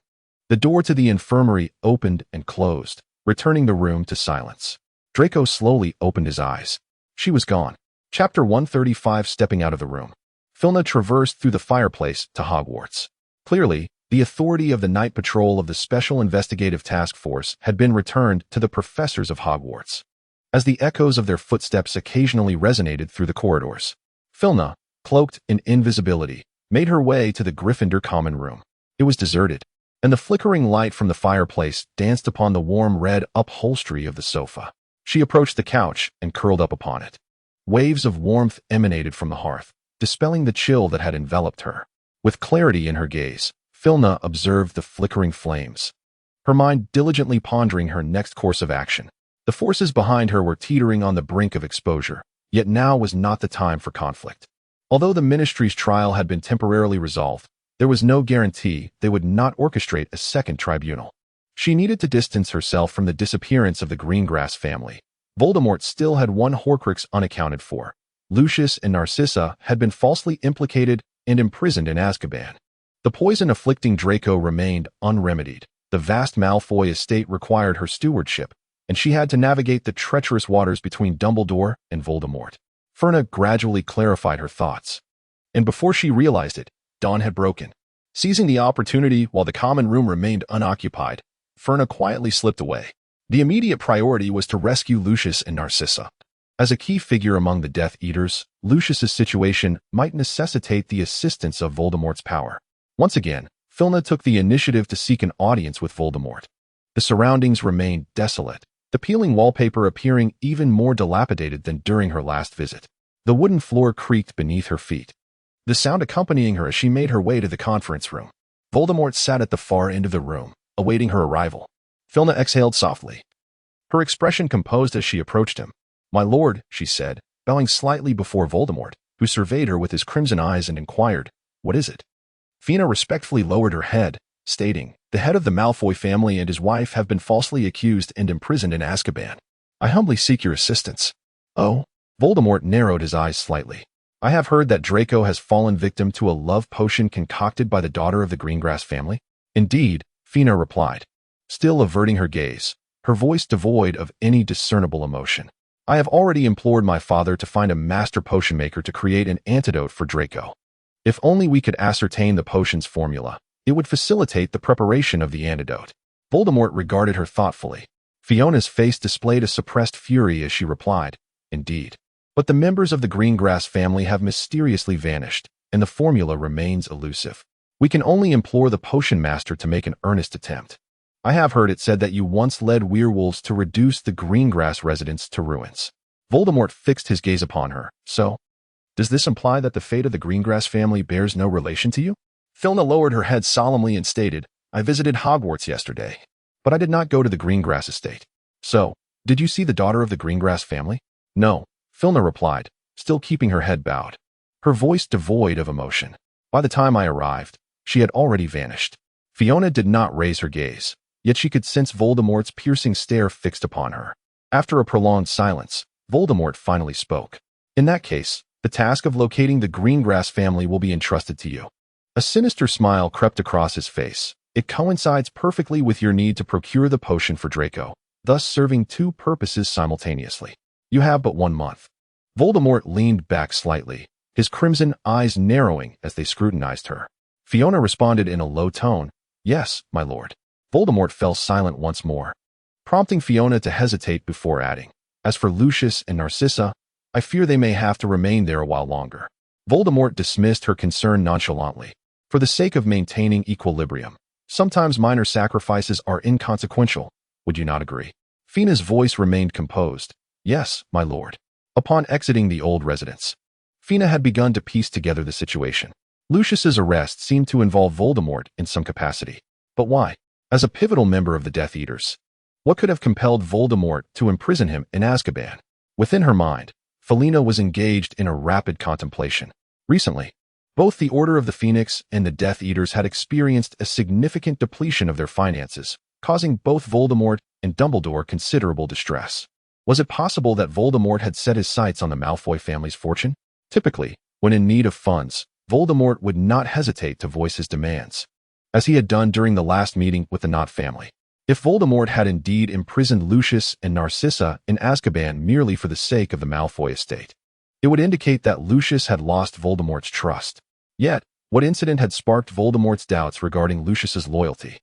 The door to the infirmary opened and closed, returning the room to silence. Draco slowly opened his eyes. She was gone. Chapter 135. Stepping out of the room. Filna traversed through the fireplace to Hogwarts. Clearly, the authority of the night patrol of the Special Investigative Task Force had been returned to the professors of Hogwarts. As the echoes of their footsteps occasionally resonated through the corridors, Filna, cloaked in invisibility, made her way to the Gryffindor common room. It was deserted, and the flickering light from the fireplace danced upon the warm red upholstery of the sofa. She approached the couch and curled up upon it. Waves of warmth emanated from the hearth, dispelling the chill that had enveloped her. With clarity in her gaze, Filna observed the flickering flames, her mind diligently pondering her next course of action. The forces behind her were teetering on the brink of exposure, yet now was not the time for conflict. Although the ministry's trial had been temporarily resolved, there was no guarantee they would not orchestrate a second tribunal. She needed to distance herself from the disappearance of the Greengrass family. Voldemort still had one Horcrux unaccounted for. Lucius and Narcissa had been falsely implicated and imprisoned in Azkaban. The poison afflicting Draco remained unremedied. The vast Malfoy estate required her stewardship, and she had to navigate the treacherous waters between Dumbledore and Voldemort. Ferna gradually clarified her thoughts, and before she realized it, dawn had broken. Seizing the opportunity while the common room remained unoccupied, Ferna quietly slipped away. The immediate priority was to rescue Lucius and Narcissa. As a key figure among the Death Eaters, Lucius's situation might necessitate the assistance of Voldemort's power. Once again, Filna took the initiative to seek an audience with Voldemort. The surroundings remained desolate, the peeling wallpaper appearing even more dilapidated than during her last visit. The wooden floor creaked beneath her feet, the sound accompanying her as she made her way to the conference room. Voldemort sat at the far end of the room, awaiting her arrival. Filna exhaled softly, her expression composed as she approached him. "My lord," she said, bowing slightly before Voldemort, who surveyed her with his crimson eyes and inquired, "What is it?" Fina respectfully lowered her head, stating, "The head of the Malfoy family and his wife have been falsely accused and imprisoned in Azkaban. I humbly seek your assistance." "Oh?" Voldemort narrowed his eyes slightly. "I have heard that Draco has fallen victim to a love potion concocted by the daughter of the Greengrass family." "Indeed," Fina replied, still averting her gaze, her voice devoid of any discernible emotion. "I have already implored my father to find a master potion maker to create an antidote for Draco. If only we could ascertain the potion's formula, it would facilitate the preparation of the antidote." Voldemort regarded her thoughtfully. Fiona's face displayed a suppressed fury as she replied, "Indeed. But the members of the Greengrass family have mysteriously vanished, and the formula remains elusive. We can only implore the potion master to make an earnest attempt. I have heard it said that you once led werewolves to reduce the Greengrass residents to ruins." Voldemort fixed his gaze upon her. "So, does this imply that the fate of the Greengrass family bears no relation to you?" Filna lowered her head solemnly and stated, "I visited Hogwarts yesterday, but I did not go to the Greengrass estate." "So, did you see the daughter of the Greengrass family?" "No," Filna replied, still keeping her head bowed, her voice devoid of emotion. "By the time I arrived, she had already vanished." Fiona did not raise her gaze, yet she could sense Voldemort's piercing stare fixed upon her. After a prolonged silence, Voldemort finally spoke. "In that case, the task of locating the Greengrass family will be entrusted to you." A sinister smile crept across his face. "It coincides perfectly with your need to procure the potion for Draco, thus serving two purposes simultaneously. You have but 1 month." Voldemort leaned back slightly, his crimson eyes narrowing as they scrutinized her. Fiona responded in a low tone, "Yes, my lord." Voldemort fell silent once more, prompting Fiona to hesitate before adding, "As for Lucius and Narcissa, I fear they may have to remain there a while longer." Voldemort dismissed her concern nonchalantly. For the sake of maintaining equilibrium, sometimes minor sacrifices are inconsequential. Would you not agree? Fina's voice remained composed. "Yes, my lord." Upon exiting the old residence, Fina had begun to piece together the situation. Lucius's arrest seemed to involve Voldemort in some capacity. But why? As a pivotal member of the Death Eaters, what could have compelled Voldemort to imprison him in Azkaban? Within her mind, Felina was engaged in a rapid contemplation. Recently, both the Order of the Phoenix and the Death Eaters had experienced a significant depletion of their finances, causing both Voldemort and Dumbledore considerable distress. Was it possible that Voldemort had set his sights on the Malfoy family's fortune? Typically, when in need of funds, Voldemort would not hesitate to voice his demands, as he had done during the last meeting with the Knott family. If Voldemort had indeed imprisoned Lucius and Narcissa in Azkaban merely for the sake of the Malfoy estate, it would indicate that Lucius had lost Voldemort's trust. Yet, what incident had sparked Voldemort's doubts regarding Lucius's loyalty?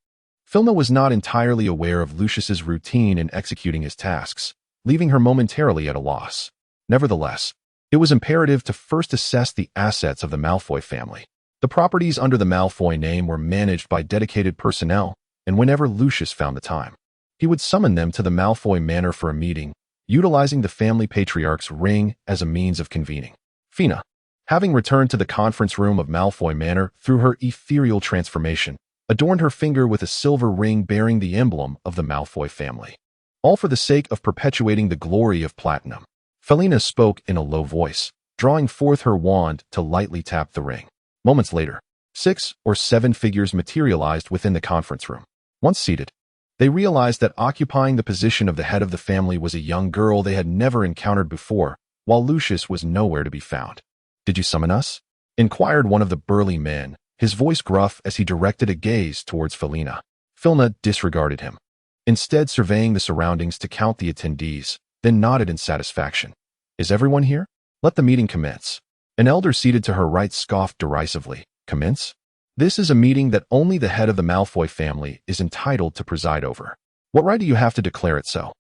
Filma was not entirely aware of Lucius's routine in executing his tasks, leaving her momentarily at a loss. Nevertheless, it was imperative to first assess the assets of the Malfoy family. The properties under the Malfoy name were managed by dedicated personnel, and whenever Lucius found the time, he would summon them to the Malfoy Manor for a meeting, utilizing the family patriarch's ring as a means of convening. Fina, having returned to the conference room of Malfoy Manor through her ethereal transformation, adorned her finger with a silver ring bearing the emblem of the Malfoy family, all for the sake of perpetuating the glory of platinum. Felina spoke in a low voice, drawing forth her wand to lightly tap the ring. Moments later, 6 or 7 figures materialized within the conference room. Once seated, they realized that occupying the position of the head of the family was a young girl they had never encountered before, while Lucius was nowhere to be found. "Did you summon us?" inquired one of the burly men, his voice gruff as he directed a gaze towards Felina. Filna disregarded him, instead surveying the surroundings to count the attendees, then nodded in satisfaction. "Is everyone here? Let the meeting commence." An elder seated to her right scoffed derisively. "Commence? This is a meeting that only the head of the Malfoy family is entitled to preside over. What right do you have to declare it so?"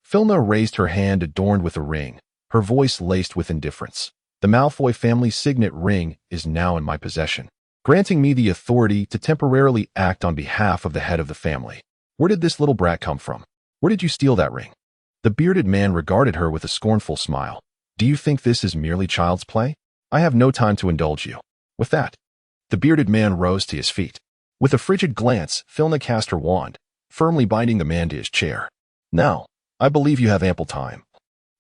Filna raised her hand adorned with a ring, her voice laced with indifference. "The Malfoy family's signet ring is now in my possession, granting me the authority to temporarily act on behalf of the head of the family. Where did this little brat come from? Where did you steal that ring?" The bearded man regarded her with a scornful smile. "Do you think this is merely child's play? I have no time to indulge you." With that, the bearded man rose to his feet. With a frigid glance, Filna cast her wand, firmly binding the man to his chair. "Now, I believe you have ample time,"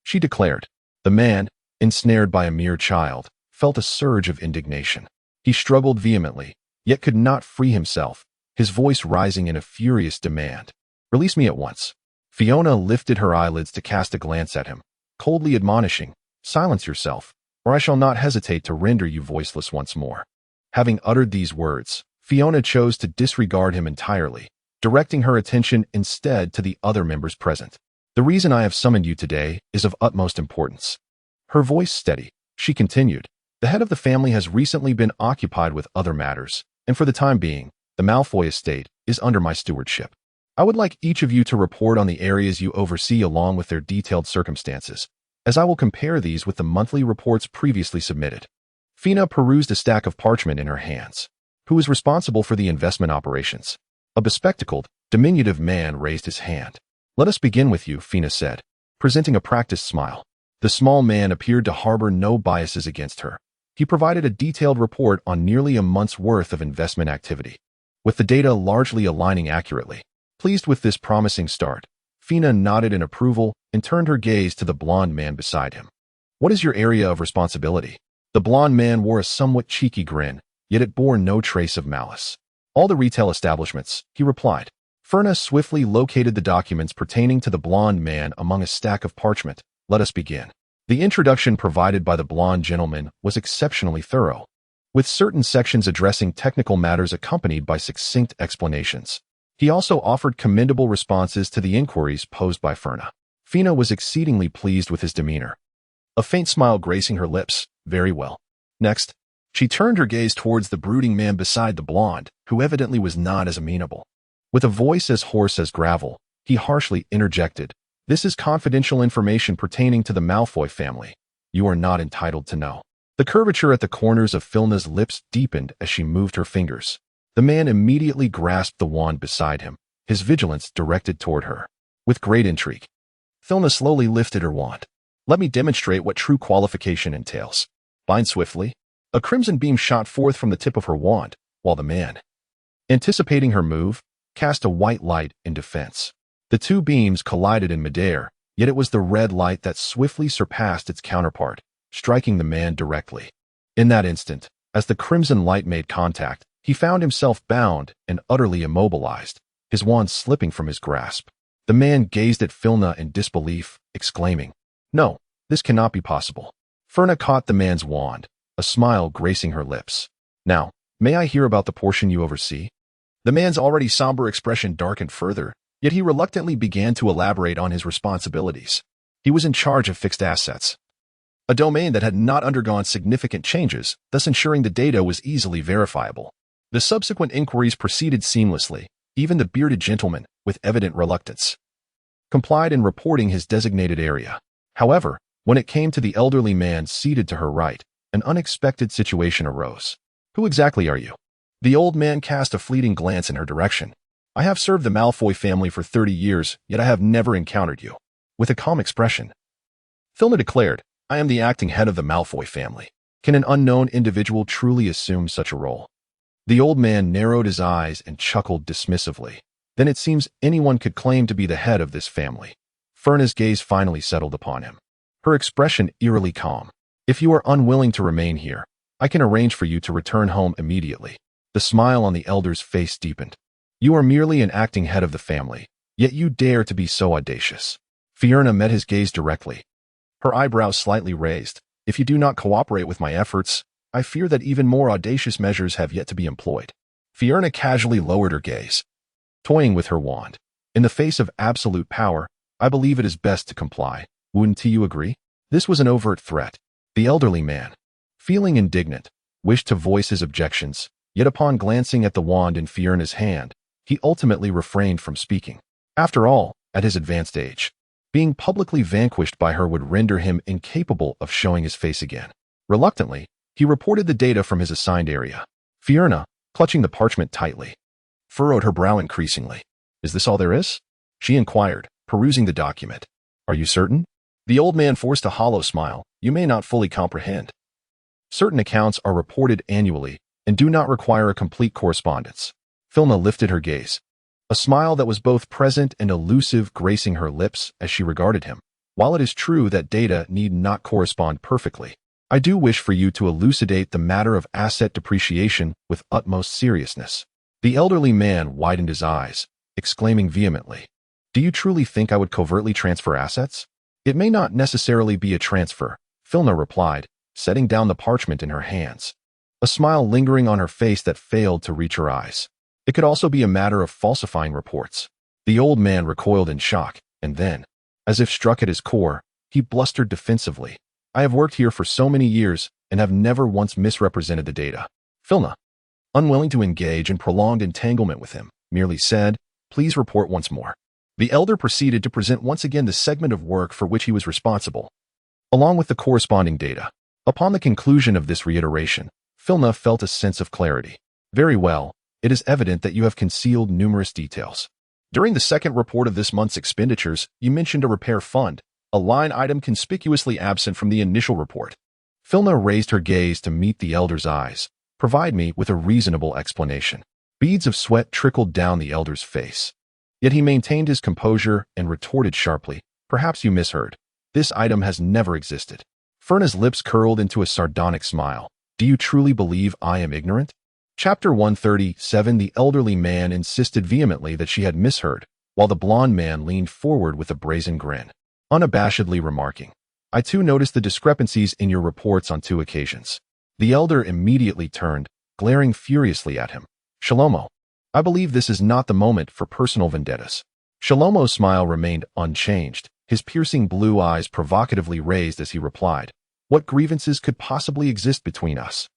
she declared. The man, ensnared by a mere child, felt a surge of indignation. He struggled vehemently, yet could not free himself, his voice rising in a furious demand. "Release me at once." Fiona lifted her eyelids to cast a glance at him, coldly admonishing, "Silence yourself, or I shall not hesitate to render you voiceless once more." Having uttered these words, Fiona chose to disregard him entirely, directing her attention instead to the other members present. "The reason I have summoned you today is of utmost importance." Her voice steady, she continued, "The head of the family has recently been occupied with other matters, and for the time being, the Malfoy estate is under my stewardship. I would like each of you to report on the areas you oversee along with their detailed circumstances, as I will compare these with the monthly reports previously submitted." Fina perused a stack of parchment in her hands. "Who is responsible for the investment operations?" A bespectacled, diminutive man raised his hand. "Let us begin with you," Fina said, presenting a practiced smile. The small man appeared to harbor no biases against her. He provided a detailed report on nearly a month's worth of investment activity, with the data largely aligning accurately. Pleased with this promising start, Fina nodded in approval and turned her gaze to the blond man beside him. "What is your area of responsibility?" The blond man wore a somewhat cheeky grin, yet it bore no trace of malice. "All the retail establishments," he replied. Fina swiftly located the documents pertaining to the blond man among a stack of parchment. "Let us begin." The introduction provided by the blond gentleman was exceptionally thorough, with certain sections addressing technical matters accompanied by succinct explanations. He also offered commendable responses to the inquiries posed by Fina. Fina was exceedingly pleased with his demeanor, a faint smile gracing her lips. "Very well. Next." She turned her gaze towards the brooding man beside the blonde, who evidently was not as amenable. With a voice as hoarse as gravel, he harshly interjected, "This is confidential information pertaining to the Malfoy family. You are not entitled to know." The curvature at the corners of Filna's lips deepened as she moved her fingers. The man immediately grasped the wand beside him, his vigilance directed toward her. With great intrigue, Filna slowly lifted her wand. "Let me demonstrate what true qualification entails." Bind swiftly. A crimson beam shot forth from the tip of her wand, while the man, anticipating her move, cast a white light in defense. The two beams collided in midair, yet it was the red light that swiftly surpassed its counterpart, striking the man directly. In that instant, as the crimson light made contact, he found himself bound and utterly immobilized, his wand slipping from his grasp. The man gazed at Filna in disbelief, exclaiming, "No, this cannot be possible." Filna caught the man's wand, a smile gracing her lips. "Now, may I hear about the portion you oversee?" The man's already somber expression darkened further, yet he reluctantly began to elaborate on his responsibilities. He was in charge of fixed assets, a domain that had not undergone significant changes, thus ensuring the data was easily verifiable. The subsequent inquiries proceeded seamlessly. Even the bearded gentleman, with evident reluctance, complied in reporting his designated area. However, when it came to the elderly man seated to her right, an unexpected situation arose. "Who exactly are you?" The old man cast a fleeting glance in her direction. "I have served the Malfoy family for 30 years, yet I have never encountered you." With a calm expression, Filna declared, "I am the acting head of the Malfoy family. Can an unknown individual truly assume such a role?" The old man narrowed his eyes and chuckled dismissively. "Then it seems anyone could claim to be the head of this family." Filna's gaze finally settled upon him, her expression eerily calm. "If you are unwilling to remain here, I can arrange for you to return home immediately." The smile on the elder's face deepened. "You are merely an acting head of the family, yet you dare to be so audacious." Fiona met his gaze directly, her eyebrows slightly raised. "If you do not cooperate with my efforts, I fear that even more audacious measures have yet to be employed." Fiona casually lowered her gaze, toying with her wand. "In the face of absolute power, I believe it is best to comply. Wouldn't you agree?" This was an overt threat. The elderly man, feeling indignant, wished to voice his objections, yet upon glancing at the wand in Fiona's hand, he ultimately refrained from speaking. After all, at his advanced age, being publicly vanquished by her would render him incapable of showing his face again. Reluctantly, he reported the data from his assigned area. Fiona, clutching the parchment tightly, furrowed her brow increasingly. "Is this all there is?" she inquired, perusing the document. "Are you certain?" The old man forced a hollow smile. "You may not fully comprehend. Certain accounts are reported annually and do not require a complete correspondence." Filna lifted her gaze, a smile that was both present and elusive gracing her lips as she regarded him. "While it is true that data need not correspond perfectly, I do wish for you to elucidate the matter of asset depreciation with utmost seriousness." The elderly man widened his eyes, exclaiming vehemently, "Do you truly think I would covertly transfer assets?" "It may not necessarily be a transfer," Filna replied, setting down the parchment in her hands, a smile lingering on her face that failed to reach her eyes. "It could also be a matter of falsifying reports." The old man recoiled in shock, and then, as if struck at his core, he blustered defensively. "I have worked here for so many years and have never once misrepresented the data." Filna, unwilling to engage in prolonged entanglement with him, merely said, "Please report once more." The elder proceeded to present once again the segment of work for which he was responsible, along with the corresponding data. Upon the conclusion of this reiteration, Filna felt a sense of clarity. "Very well, it is evident that you have concealed numerous details. During the second report of this month's expenditures, you mentioned a repair fund, a line item conspicuously absent from the initial report." Filna raised her gaze to meet the elder's eyes. "Provide me with a reasonable explanation." Beads of sweat trickled down the elder's face. Yet he maintained his composure and retorted sharply, "Perhaps you misheard. This item has never existed." Fiona's lips curled into a sardonic smile. "Do you truly believe I am ignorant?" Chapter 137. The elderly man insisted vehemently that she had misheard, while the blond man leaned forward with a brazen grin, unabashedly remarking, "I too noticed the discrepancies in your reports on 2 occasions." The elder immediately turned, glaring furiously at him. "Shalomo, I believe this is not the moment for personal vendettas." Shalomo's smile remained unchanged, his piercing blue eyes provocatively raised as he replied, "What grievances could possibly exist between us?"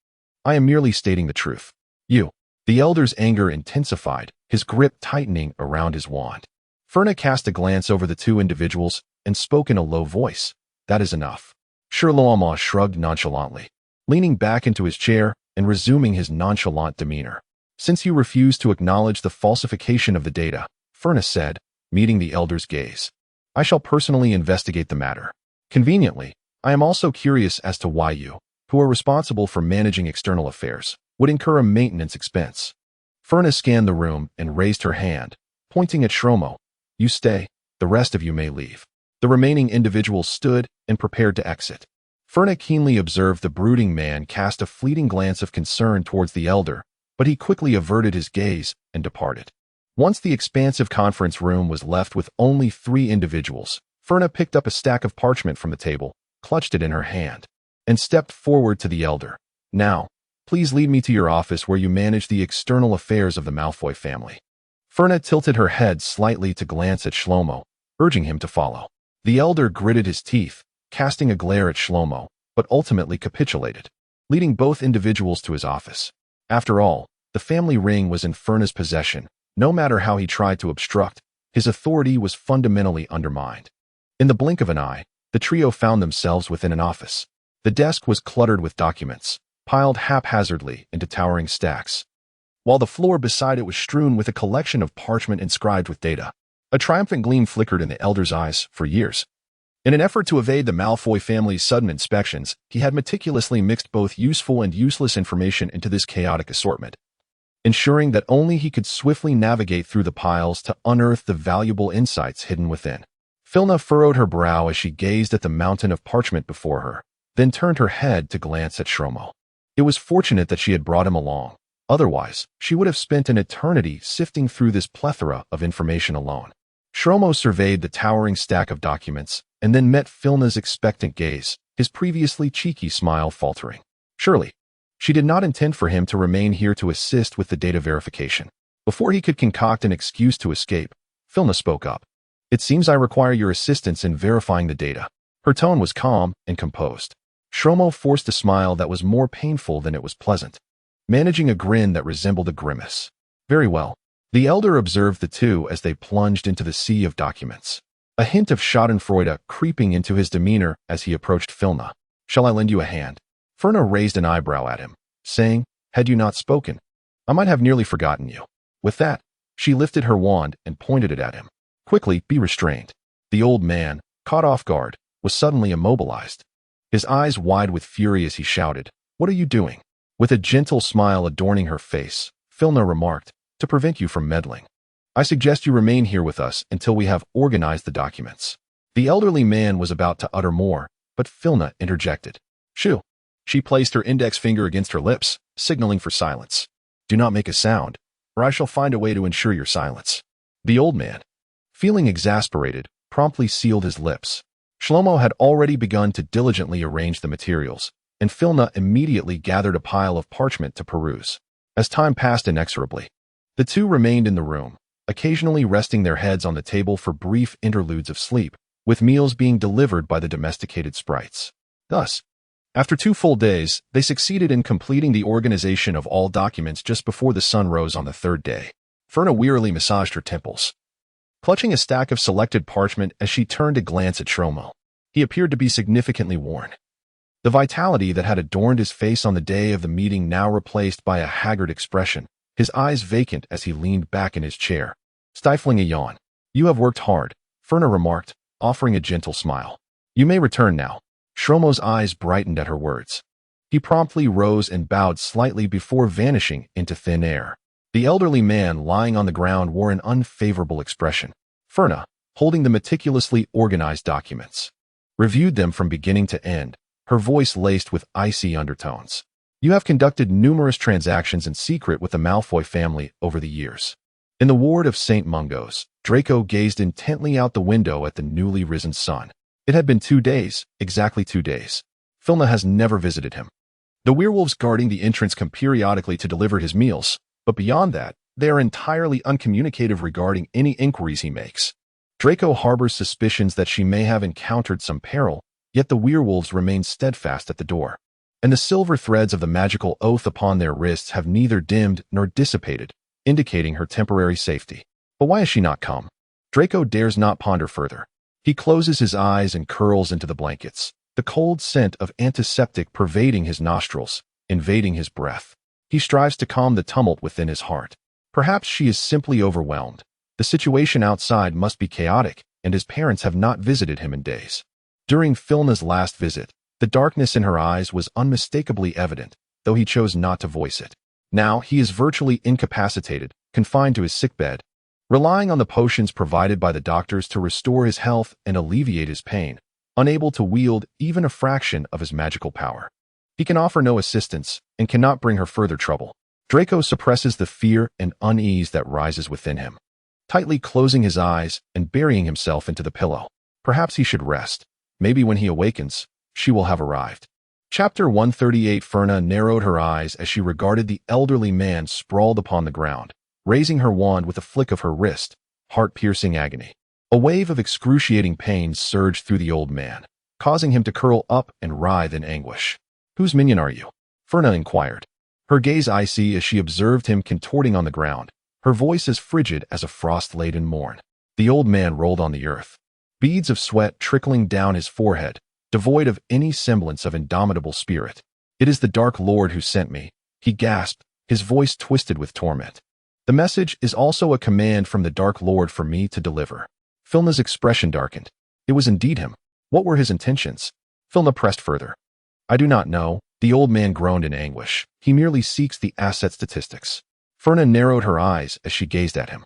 I am merely stating the truth. You. The elder's anger intensified, his grip tightening around his wand. Ferna cast a glance over the two individuals and spoke in a low voice. That is enough. Charlemagne shrugged nonchalantly, leaning back into his chair and resuming his nonchalant demeanor. Since you refuse to acknowledge the falsification of the data, Ferna said, meeting the elder's gaze, I shall personally investigate the matter. Conveniently, I am also curious as to why you, who are responsible for managing external affairs, would incur a maintenance expense. Ferna scanned the room and raised her hand, pointing at Shlomo. You stay, the rest of you may leave. The remaining individuals stood and prepared to exit. Ferna keenly observed the brooding man cast a fleeting glance of concern towards the elder, but he quickly averted his gaze and departed. Once the expansive conference room was left with only 3 individuals, Ferna picked up a stack of parchment from the table, clutched it in her hand, and stepped forward to the elder. Now, please lead me to your office where you manage the external affairs of the Malfoy family. Ferna tilted her head slightly to glance at Shlomo, urging him to follow. The elder gritted his teeth, casting a glare at Shlomo, but ultimately capitulated, leading both individuals to his office. After all, the family ring was in Ferna's possession. No matter how he tried to obstruct, his authority was fundamentally undermined. In the blink of an eye, the trio found themselves within an office. The desk was cluttered with documents, piled haphazardly into towering stacks, while the floor beside it was strewn with a collection of parchment inscribed with data. A triumphant gleam flickered in the elder's eyes. For years, in an effort to evade the Malfoy family's sudden inspections, he had meticulously mixed both useful and useless information into this chaotic assortment, ensuring that only he could swiftly navigate through the piles to unearth the valuable insights hidden within. Filna furrowed her brow as she gazed at the mountain of parchment before her, then turned her head to glance at Shlomo. It was fortunate that she had brought him along. Otherwise, she would have spent an eternity sifting through this plethora of information alone. Shlomo surveyed the towering stack of documents and then met Filna's expectant gaze, his previously cheeky smile faltering. Surely, she did not intend for him to remain here to assist with the data verification. Before he could concoct an excuse to escape, Filna spoke up. It seems I require your assistance in verifying the data. Her tone was calm and composed. Shlomo forced a smile that was more painful than it was pleasant, managing a grin that resembled a grimace. Very well. The elder observed the two as they plunged into the sea of documents, a hint of schadenfreude creeping into his demeanor as he approached Filna. Shall I lend you a hand? Ferna raised an eyebrow at him, saying, Had you not spoken, I might have nearly forgotten you. With that, she lifted her wand and pointed it at him. Quickly, be restrained. The old man, caught off guard, was suddenly immobilized, his eyes wide with fury as he shouted, What are you doing? With a gentle smile adorning her face, Filna remarked, To prevent you from meddling, I suggest you remain here with us until we have organized the documents. The elderly man was about to utter more, but Filna interjected. Shoo! She placed her index finger against her lips, signaling for silence. Do not make a sound, or I shall find a way to ensure your silence. The old man, feeling exasperated, promptly sealed his lips. Shlomo had already begun to diligently arrange the materials, and Filna immediately gathered a pile of parchment to peruse. As time passed inexorably, the two remained in the room, occasionally resting their heads on the table for brief interludes of sleep, with meals being delivered by the domesticated sprites. Thus, after 2 full days, they succeeded in completing the organization of all documents just before the sun rose on the 3rd day. Ferna wearily massaged her temples, clutching a stack of selected parchment as she turned to glance at Shlomo. He appeared to be significantly worn, the vitality that had adorned his face on the day of the meeting now replaced by a haggard expression, his eyes vacant as he leaned back in his chair, stifling a yawn. You have worked hard, Ferna remarked, offering a gentle smile. You may return now. Shlomo's eyes brightened at her words. He promptly rose and bowed slightly before vanishing into thin air. The elderly man lying on the ground wore an unfavorable expression. Ferna, holding the meticulously organized documents, reviewed them from beginning to end, her voice laced with icy undertones. You have conducted numerous transactions in secret with the Malfoy family over the years. In the ward of St. Mungo's, Draco gazed intently out the window at the newly risen sun. It had been 2 days, exactly 2 days. Filna has never visited him. The werewolves guarding the entrance come periodically to deliver his meals, but beyond that, they are entirely uncommunicative regarding any inquiries he makes. Draco harbors suspicions that she may have encountered some peril, yet the werewolves remain steadfast at the door. and the silver threads of the magical oath upon their wrists have neither dimmed nor dissipated, indicating her temporary safety. But why has she not come? Draco dares not ponder further. He closes his eyes and curls into the blankets, the cold scent of antiseptic pervading his nostrils, invading his breath. He strives to calm the tumult within his heart. Perhaps she is simply overwhelmed. The situation outside must be chaotic, and his parents have not visited him in days. During Filna's last visit, the darkness in her eyes was unmistakably evident, though he chose not to voice it. Now he is virtually incapacitated, confined to his sickbed, relying on the potions provided by the doctors to restore his health and alleviate his pain, unable to wield even a fraction of his magical power. He can offer no assistance and cannot bring her further trouble. Draco suppresses the fear and unease that rises within him, tightly closing his eyes and burying himself into the pillow. Perhaps he should rest. Maybe when he awakens, she will have arrived. Chapter 138. Ferna narrowed her eyes as she regarded the elderly man sprawled upon the ground, raising her wand with a flick of her wrist, heart-piercing agony. A wave of excruciating pain surged through the old man, causing him to curl up and writhe in anguish. "Whose minion are you?" Ferna inquired, her gaze icy as she observed him contorting on the ground, her voice as frigid as a frost-laden morn. The old man rolled on the earth, beads of sweat trickling down his forehead, devoid of any semblance of indomitable spirit. "It is the Dark Lord who sent me," he gasped, his voice twisted with torment. "The message is also a command from the Dark Lord for me to deliver." Filna's expression darkened. It was indeed him. What were his intentions? Filna pressed further. "I do not know," the old man groaned in anguish. "He merely seeks the asset statistics." Ferna narrowed her eyes as she gazed at him.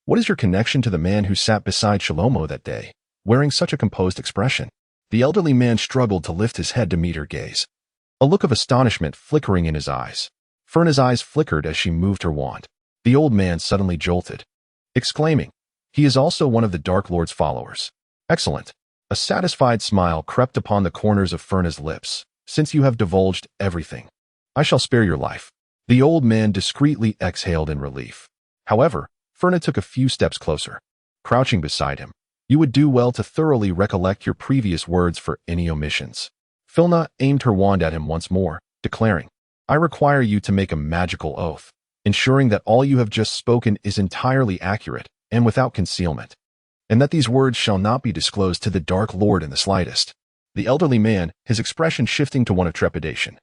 "What is your connection to the man who sat beside Shlomo that day, wearing such a composed expression?" The elderly man struggled to lift his head to meet her gaze, a look of astonishment flickering in his eyes. Ferna's eyes flickered as she moved her wand. The old man suddenly jolted, exclaiming, "He is also one of the Dark Lord's followers." "Excellent." A satisfied smile crept upon the corners of Ferna's lips. "Since you have divulged everything, I shall spare your life." The old man discreetly exhaled in relief. However, Ferna took a few steps closer. Crouching beside him, "You would do well to thoroughly recollect your previous words for any omissions." Filna aimed her wand at him once more, declaring, "I require you to make a magical oath, ensuring that all you have just spoken is entirely accurate and without concealment, and that these words shall not be disclosed to the Dark Lord in the slightest." The elderly man, his expression shifting to one of trepidation,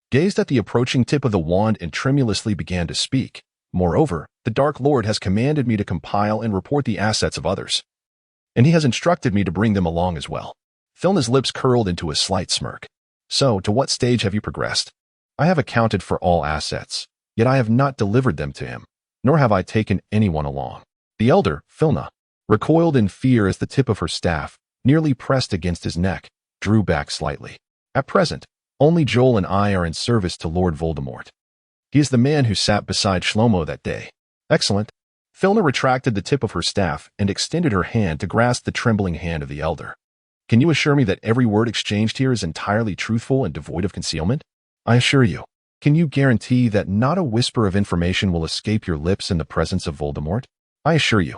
gazed at the approaching tip of the wand and tremulously began to speak. "Moreover, the Dark Lord has commanded me to compile and report the assets of others, and he has instructed me to bring them along as well." Filna's lips curled into a slight smirk. "So, to what stage have you progressed?" "I have accounted for all assets, yet I have not delivered them to him, nor have I taken anyone along." The elder, Filna, recoiled in fear as the tip of her staff, nearly pressed against his neck, drew back slightly. "At present, only Joel and I are in service to Lord Voldemort. He is the man who sat beside Shlomo that day." "Excellent." Filna retracted the tip of her staff and extended her hand to grasp the trembling hand of the elder. "Can you assure me that every word exchanged here is entirely truthful and devoid of concealment?" "I assure you." "Can you guarantee that not a whisper of information will escape your lips in the presence of Voldemort?" "I assure you."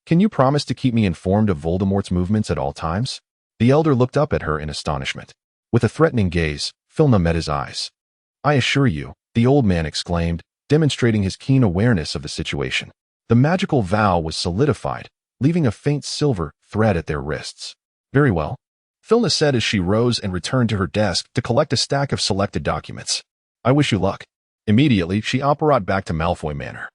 "Can you promise to keep me informed of Voldemort's movements at all times?" The elder looked up at her in astonishment. With a threatening gaze, Filna met his eyes. "I assure you," the old man exclaimed, demonstrating his keen awareness of the situation. The magical vow was solidified, leaving a faint silver thread at their wrists. "Very well," Filna said as she rose and returned to her desk to collect a stack of selected documents. "I wish you luck." Immediately, she apparat back to Malfoy Manor.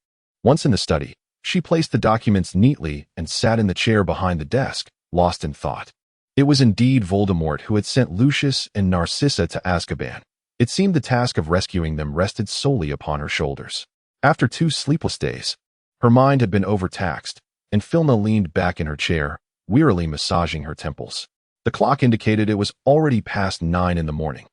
Once in the study, she placed the documents neatly and sat in the chair behind the desk, lost in thought. It was indeed Voldemort who had sent Lucius and Narcissa to Azkaban. It seemed the task of rescuing them rested solely upon her shoulders. After 2 sleepless days, her mind had been overtaxed, and Filna leaned back in her chair, wearily massaging her temples. The clock indicated it was already past 9 in the morning.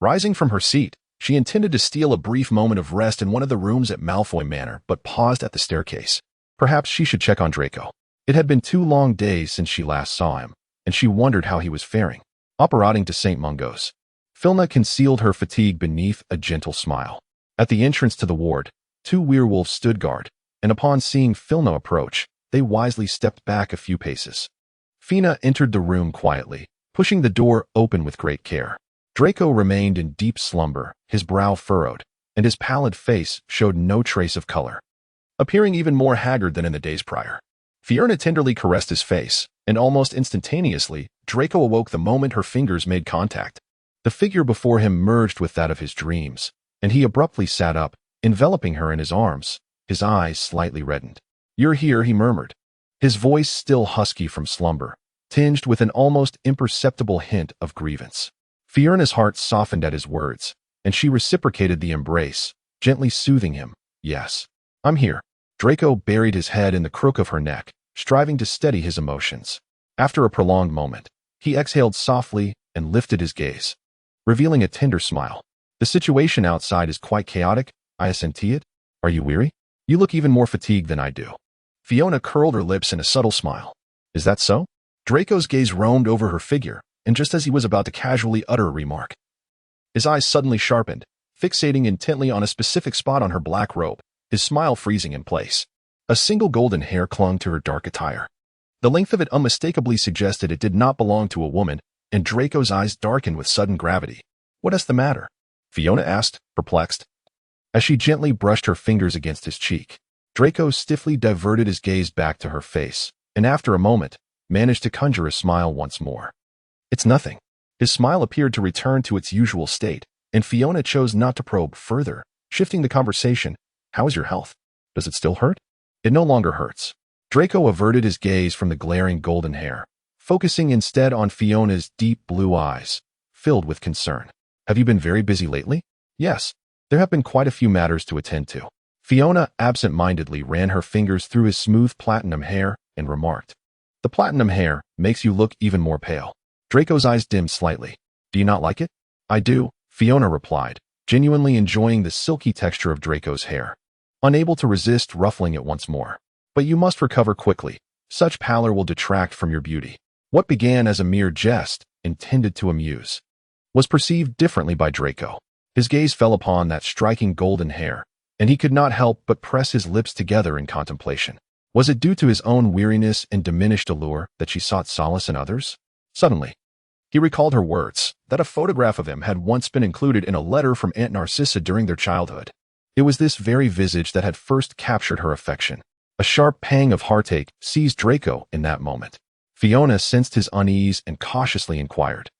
Rising from her seat, she intended to steal a brief moment of rest in one of the rooms at Malfoy Manor, but paused at the staircase. Perhaps she should check on Draco. It had been 2 long days since she last saw him, and she wondered how he was faring. Apparating to St. Mungo's, Filna concealed her fatigue beneath a gentle smile. At the entrance to the ward, 2 werewolves stood guard, and upon seeing Filna approach, they wisely stepped back a few paces. Fina entered the room quietly, pushing the door open with great care. Draco remained in deep slumber, his brow furrowed, and his pallid face showed no trace of color, appearing even more haggard than in the days prior. Fiona tenderly caressed his face, and almost instantaneously, Draco awoke the moment her fingers made contact. The figure before him merged with that of his dreams, and he abruptly sat up, enveloping her in his arms, his eyes slightly reddened. "You're here," he murmured, his voice still husky from slumber, tinged with an almost imperceptible hint of grievance. Fiona's heart softened at his words, and she reciprocated the embrace, gently soothing him. "Yes, I'm here." Draco buried his head in the crook of her neck, striving to steady his emotions. After a prolonged moment, he exhaled softly and lifted his gaze, revealing a tender smile. "The situation outside is quite chaotic, I assenti it. Are you weary? You look even more fatigued than I do." Fiona curled her lips in a subtle smile. "Is that so?" Draco's gaze roamed over her figure, and just as he was about to casually utter a remark, his eyes suddenly sharpened, fixating intently on a specific spot on her black robe, his smile freezing in place. A single golden hair clung to her dark attire. The length of it unmistakably suggested it did not belong to a woman, and Draco's eyes darkened with sudden gravity. "What is the matter?" Fiona asked, perplexed. As she gently brushed her fingers against his cheek, Draco stiffly diverted his gaze back to her face, and after a moment, managed to conjure a smile once more. "It's nothing." His smile appeared to return to its usual state, and Fiona chose not to probe further, shifting the conversation. "How is your health? Does it still hurt?" "It no longer hurts." Draco averted his gaze from the glaring golden hair, focusing instead on Fiona's deep blue eyes, filled with concern. "Have you been very busy lately?" "Yes, there have been quite a few matters to attend to." Fiona absent-mindedly ran her fingers through his smooth platinum hair and remarked, "The platinum hair makes you look even more pale." Draco's eyes dimmed slightly. "Do you not like it?" "I do," Fiona replied, genuinely enjoying the silky texture of Draco's hair, unable to resist ruffling it once more. "But you must recover quickly. Such pallor will detract from your beauty." What began as a mere jest, intended to amuse, was perceived differently by Draco. His gaze fell upon that striking golden hair, and he could not help but press his lips together in contemplation. Was it due to his own weariness and diminished allure that she sought solace in others? Suddenly, he recalled her words, that a photograph of him had once been included in a letter from Aunt Narcissa during their childhood. It was this very visage that had first captured her affection. A sharp pang of heartache seized Draco in that moment. Fiona sensed his unease and cautiously inquired,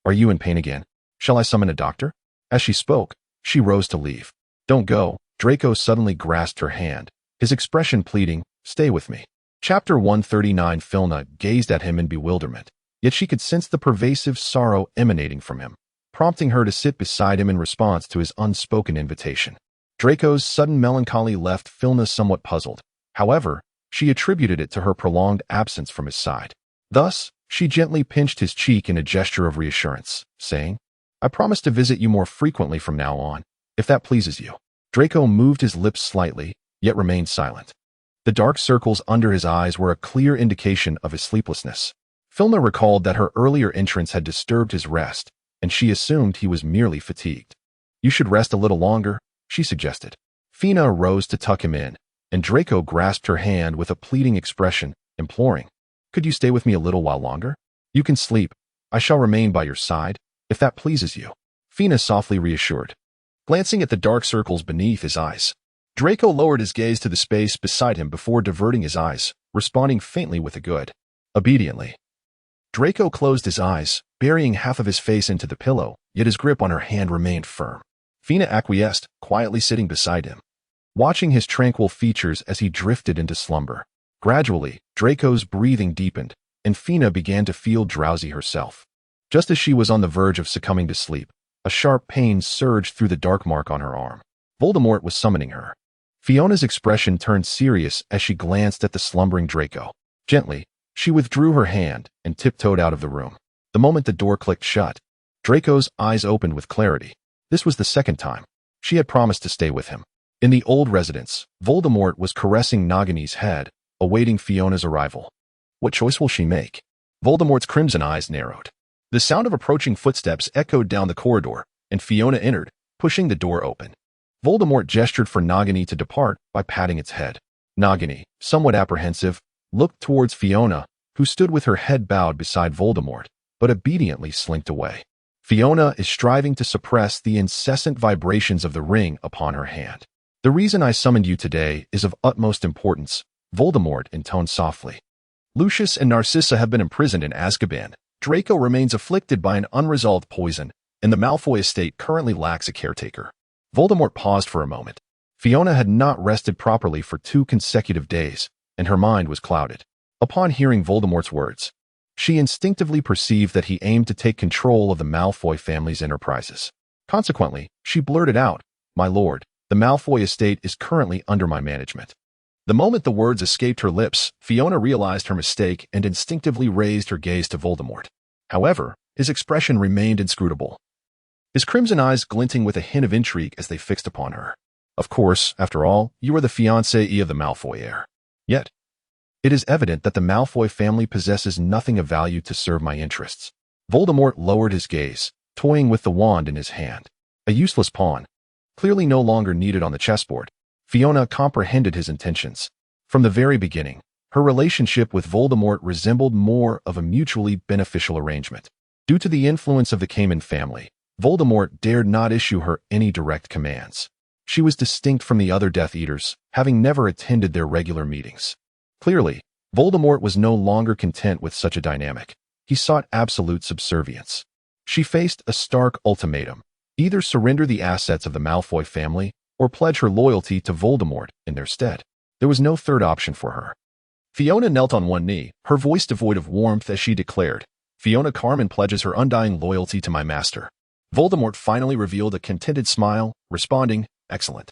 "Are you in pain again? Shall I summon a doctor?" As she spoke, she rose to leave. "Don't go." Draco suddenly grasped her hand, his expression pleading, "Stay with me." Chapter 139. Fiona gazed at him in bewilderment, yet she could sense the pervasive sorrow emanating from him, prompting her to sit beside him in response to his unspoken invitation. Draco's sudden melancholy left Fiona somewhat puzzled. However, she attributed it to her prolonged absence from his side. Thus, she gently pinched his cheek in a gesture of reassurance, saying, "I promise to visit you more frequently from now on, if that pleases you." Draco moved his lips slightly, yet remained silent. The dark circles under his eyes were a clear indication of his sleeplessness. Fiona recalled that her earlier entrance had disturbed his rest, and she assumed he was merely fatigued. "You should rest a little longer," she suggested. Fiona rose to tuck him in, and Draco grasped her hand with a pleading expression, imploring, "Could you stay with me a little while longer? You can sleep. I shall remain by your side, if that pleases you." Fiona softly reassured, glancing at the dark circles beneath his eyes. Draco lowered his gaze to the space beside him before diverting his eyes, responding faintly with a good. Obediently, Draco closed his eyes, burying half of his face into the pillow, yet his grip on her hand remained firm. Fiona acquiesced, quietly sitting beside him, watching his tranquil features as he drifted into slumber. Gradually, Draco's breathing deepened, and Fiona began to feel drowsy herself. Just as she was on the verge of succumbing to sleep, a sharp pain surged through the dark mark on her arm. Voldemort was summoning her. Fiona's expression turned serious as she glanced at the slumbering Draco. Gently, she withdrew her hand and tiptoed out of the room. The moment the door clicked shut, Draco's eyes opened with clarity. This was the second time. She had promised to stay with him. In the old residence, Voldemort was caressing Nagini's head, awaiting Fiona's arrival. What choice will she make? Voldemort's crimson eyes narrowed. The sound of approaching footsteps echoed down the corridor, and Fiona entered, pushing the door open. Voldemort gestured for Nagini to depart by patting its head. Nagini, somewhat apprehensive, looked towards Fiona, who stood with her head bowed beside Voldemort, but obediently slinked away. Fiona is striving to suppress the incessant vibrations of the ring upon her hand. The reason I summoned you today is of utmost importance, Voldemort intoned softly. Lucius and Narcissa have been imprisoned in Azkaban. Draco remains afflicted by an unresolved poison, and the Malfoy estate currently lacks a caretaker. Voldemort paused for a moment. Fiona had not rested properly for 2 consecutive days, and her mind was clouded. Upon hearing Voldemort's words, she instinctively perceived that he aimed to take control of the Malfoy family's enterprises. Consequently, she blurted out, "My lord, the Malfoy estate is currently under my management." The moment the words escaped her lips, Fiona realized her mistake and instinctively raised her gaze to Voldemort. However, his expression remained inscrutable, his crimson eyes glinting with a hint of intrigue as they fixed upon her. "Of course, after all, you are the fiancée of the Malfoy heir. Yet, it is evident that the Malfoy family possesses nothing of value to serve my interests." Voldemort lowered his gaze, toying with the wand in his hand. A useless pawn, clearly no longer needed on the chessboard. Fiona comprehended his intentions. From the very beginning, her relationship with Voldemort resembled more of a mutually beneficial arrangement. Due to the influence of the Cayman family, Voldemort dared not issue her any direct commands. She was distinct from the other Death Eaters, having never attended their regular meetings. Clearly, Voldemort was no longer content with such a dynamic. He sought absolute subservience. She faced a stark ultimatum: either surrender the assets of the Malfoy family or pledge her loyalty to Voldemort in their stead. There was no third option for her. Fiona knelt on one knee, her voice devoid of warmth as she declared, "Fiona Carmen pledges her undying loyalty to my master." Voldemort finally revealed a contented smile, responding, "Excellent.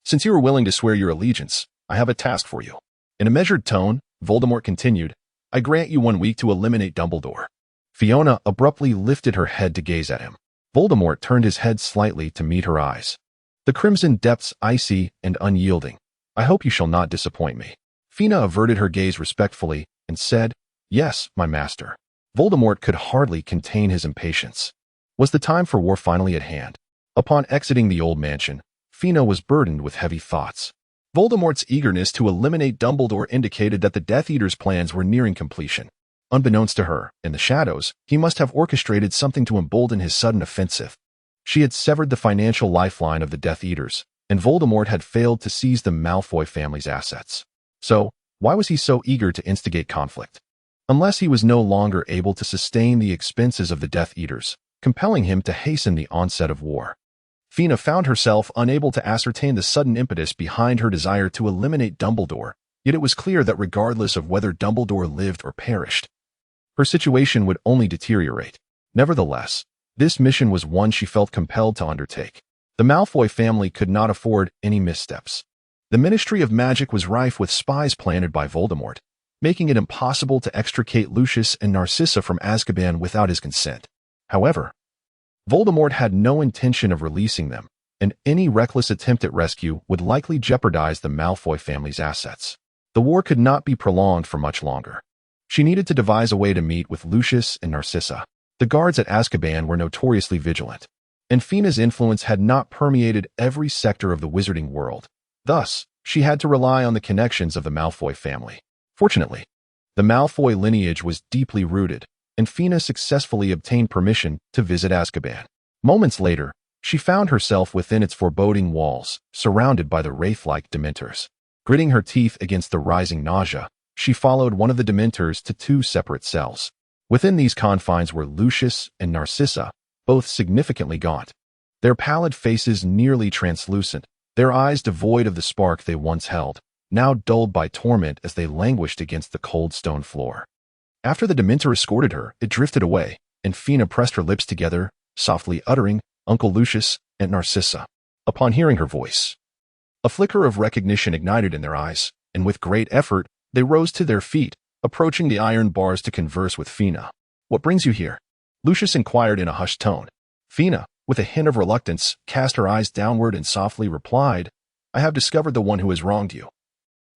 Since you are willing to swear your allegiance, I have a task for you." In a measured tone, Voldemort continued, "I grant you 1 week to eliminate Dumbledore." Fiona abruptly lifted her head to gaze at him. Voldemort turned his head slightly to meet her eyes, the crimson depths icy and unyielding. "I hope you shall not disappoint me." Fiona averted her gaze respectfully and said, "Yes, my master." Voldemort could hardly contain his impatience. Was the time for war finally at hand? Upon exiting the old mansion, Fiona was burdened with heavy thoughts. Voldemort's eagerness to eliminate Dumbledore indicated that the Death Eater's plans were nearing completion. Unbeknownst to her, in the shadows, he must have orchestrated something to embolden his sudden offensive. She had severed the financial lifeline of the Death Eaters, and Voldemort had failed to seize the Malfoy family's assets. So, why was he so eager to instigate conflict? Unless he was no longer able to sustain the expenses of the Death Eaters, compelling him to hasten the onset of war. Fiona found herself unable to ascertain the sudden impetus behind her desire to eliminate Dumbledore, yet it was clear that regardless of whether Dumbledore lived or perished, her situation would only deteriorate. Nevertheless, this mission was one she felt compelled to undertake. The Malfoy family could not afford any missteps. The Ministry of Magic was rife with spies planted by Voldemort, making it impossible to extricate Lucius and Narcissa from Azkaban without his consent. However, Voldemort had no intention of releasing them, and any reckless attempt at rescue would likely jeopardize the Malfoy family's assets. The war could not be prolonged for much longer. She needed to devise a way to meet with Lucius and Narcissa. The guards at Azkaban were notoriously vigilant, and Fiona's influence had not permeated every sector of the wizarding world. Thus, she had to rely on the connections of the Malfoy family. Fortunately, the Malfoy lineage was deeply rooted, and Fiona successfully obtained permission to visit Azkaban. Moments later, she found herself within its foreboding walls, surrounded by the wraith-like Dementors. Gritting her teeth against the rising nausea, she followed one of the Dementors to 2 separate cells. Within these confines were Lucius and Narcissa, both significantly gaunt, their pallid faces nearly translucent, their eyes devoid of the spark they once held, now dulled by torment as they languished against the cold stone floor. After the Dementor escorted her, it drifted away, and Fiona pressed her lips together, softly uttering, "Uncle Lucius and Narcissa." Upon hearing her voice, a flicker of recognition ignited in their eyes, and with great effort, they rose to their feet, approaching the iron bars to converse with Fiona. "What brings you here?" Lucius inquired in a hushed tone. Fiona, with a hint of reluctance, cast her eyes downward and softly replied, "I have discovered the one who has wronged you.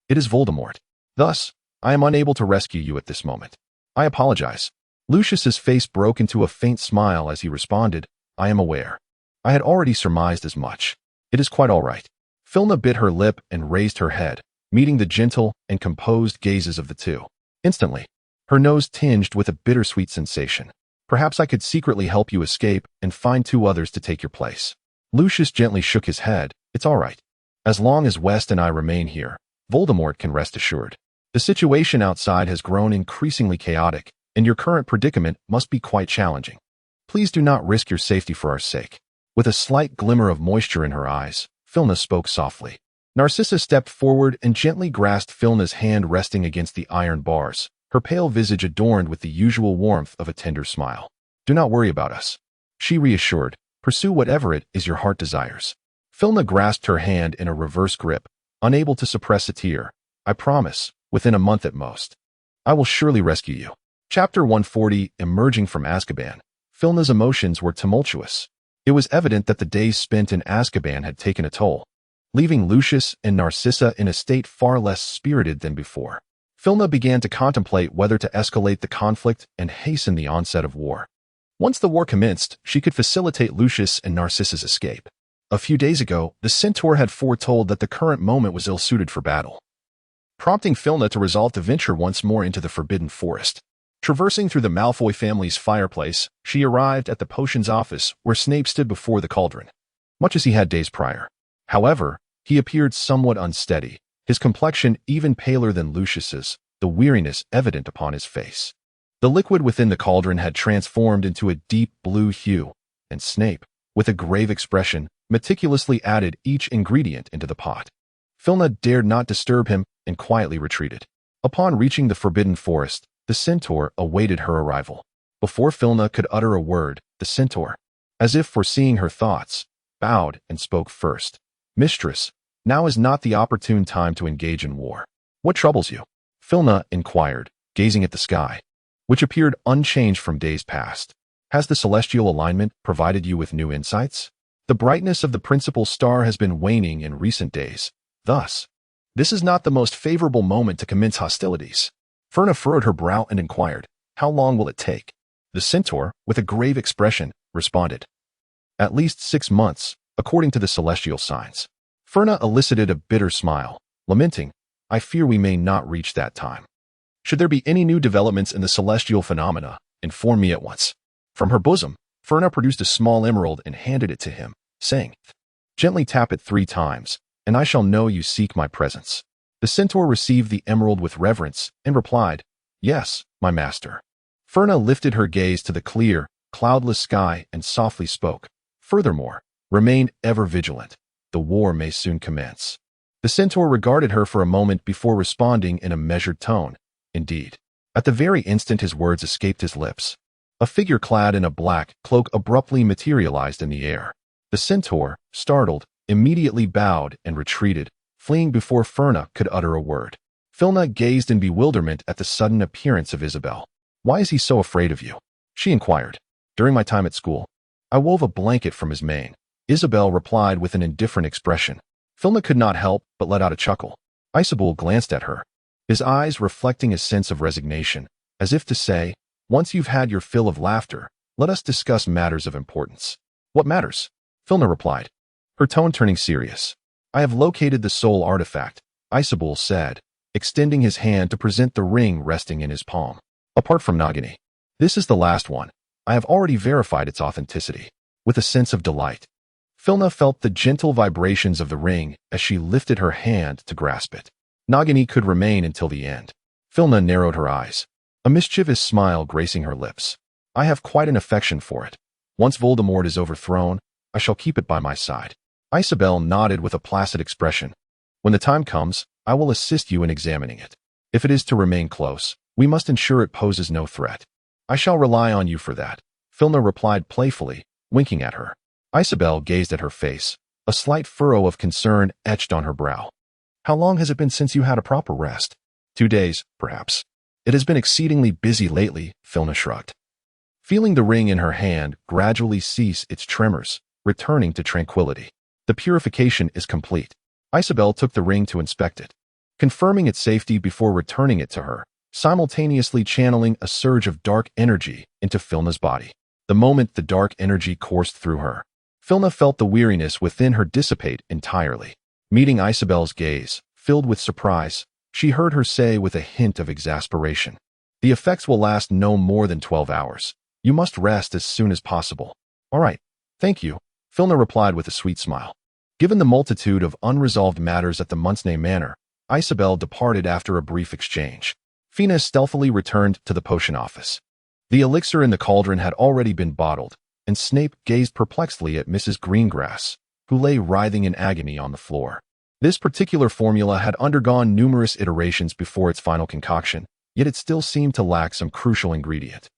It is Voldemort. Thus, I am unable to rescue you at this moment. I apologize." Lucius's face broke into a faint smile as he responded, "I am aware. I had already surmised as much. It is quite all right." Fiona bit her lip and raised her head, meeting the gentle and composed gazes of the two. Instantly, her nose tinged with a bittersweet sensation. Perhaps I could secretly help you escape and find 2 others to take your place. Lucius gently shook his head. It's all right. As long as West and I remain here, Voldemort can rest assured. The situation outside has grown increasingly chaotic, and your current predicament must be quite challenging. Please do not risk your safety for our sake. With a slight glimmer of moisture in her eyes, Filna spoke softly. Narcissa stepped forward and gently grasped Filna's hand resting against the iron bars, her pale visage adorned with the usual warmth of a tender smile. Do not worry about us, she reassured. Pursue whatever it is your heart desires. Filna grasped her hand in a reverse grip, unable to suppress a tear. I promise, within a month at most, I will surely rescue you. Chapter 140. Emerging from Azkaban. Filna's emotions were tumultuous. It was evident that the days spent in Azkaban had taken a toll, leaving Lucius and Narcissa in a state far less spirited than before. Filna began to contemplate whether to escalate the conflict and hasten the onset of war. Once the war commenced, she could facilitate Lucius and Narcissa's escape. A few days ago, the Centaur had foretold that the current moment was ill-suited for battle, prompting Filna to resolve to venture once more into the Forbidden Forest. Traversing through the Malfoy family's fireplace, she arrived at the potions office where Snape stood before the cauldron, much as he had days prior. However, he appeared somewhat unsteady, his complexion even paler than Lucius's, the weariness evident upon his face. The liquid within the cauldron had transformed into a deep blue hue, and Snape, with a grave expression, meticulously added each ingredient into the pot. Filna dared not disturb him and quietly retreated. Upon reaching the Forbidden Forest, the Centaur awaited her arrival. Before Filna could utter a word, the Centaur, as if foreseeing her thoughts, bowed and spoke first. Mistress, now is not the opportune time to engage in war. What troubles you? Filna inquired, gazing at the sky, which appeared unchanged from days past. Has the celestial alignment provided you with new insights? The brightness of the principal star has been waning in recent days. Thus, this is not the most favorable moment to commence hostilities. Ferna furrowed her brow and inquired, how long will it take? The Centaur, with a grave expression, responded, at least 6 months, according to the celestial signs. Ferna elicited a bitter smile, lamenting, I fear we may not reach that time. Should there be any new developments in the celestial phenomena, inform me at once. From her bosom, Ferna produced a small emerald and handed it to him, saying, gently tap it 3 times, and I shall know you seek my presence. The Centaur received the emerald with reverence and replied, yes, my master. Ferna lifted her gaze to the clear, cloudless sky and softly spoke, furthermore, remain ever vigilant. The war may soon commence. The Centaur regarded her for a moment before responding in a measured tone. Indeed. At the very instant his words escaped his lips, a figure clad in a black cloak abruptly materialized in the air. The Centaur, startled, immediately bowed and retreated, fleeing before Ferna could utter a word. Filna gazed in bewilderment at the sudden appearance of Isabel. Why is he so afraid of you? She inquired. During my time at school, I wove a blanket from his mane. Isabel replied with an indifferent expression. Filna could not help but let out a chuckle. Isabel glanced at her, his eyes reflecting a sense of resignation, as if to say, once you've had your fill of laughter, let us discuss matters of importance. What matters? Filna replied, her tone turning serious. I have located the soul artifact, Isabel said, extending his hand to present the ring resting in his palm. Apart from Nagini, this is the last one. I have already verified its authenticity. With a sense of delight, Filna felt the gentle vibrations of the ring as she lifted her hand to grasp it. Nagini could remain until the end. Filna narrowed her eyes, a mischievous smile gracing her lips. I have quite an affection for it. Once Voldemort is overthrown, I shall keep it by my side. Isabel nodded with a placid expression. When the time comes, I will assist you in examining it. If it is to remain close, we must ensure it poses no threat. I shall rely on you for that, Filna replied playfully, winking at her. Isabel gazed at her face, a slight furrow of concern etched on her brow. How long has it been since you had a proper rest? 2 days, perhaps. It has been exceedingly busy lately, Filna shrugged. Feeling the ring in her hand gradually cease its tremors, returning to tranquility. The purification is complete. Isabel took the ring to inspect it, confirming its safety before returning it to her, simultaneously channeling a surge of dark energy into Filna's body. The moment the dark energy coursed through her, Filna felt the weariness within her dissipate entirely. Meeting Isabel's gaze, filled with surprise, she heard her say with a hint of exasperation, the effects will last no more than 12 hours. You must rest as soon as possible. All right, thank you, Filna replied with a sweet smile. Given the multitude of unresolved matters at the Munsnay Manor, Isabel departed after a brief exchange. Fina stealthily returned to the potion office. The elixir in the cauldron had already been bottled, and Snape gazed perplexedly at Mrs. Greengrass, who lay writhing in agony on the floor. This particular formula had undergone numerous iterations before its final concoction, yet it still seemed to lack some crucial ingredient.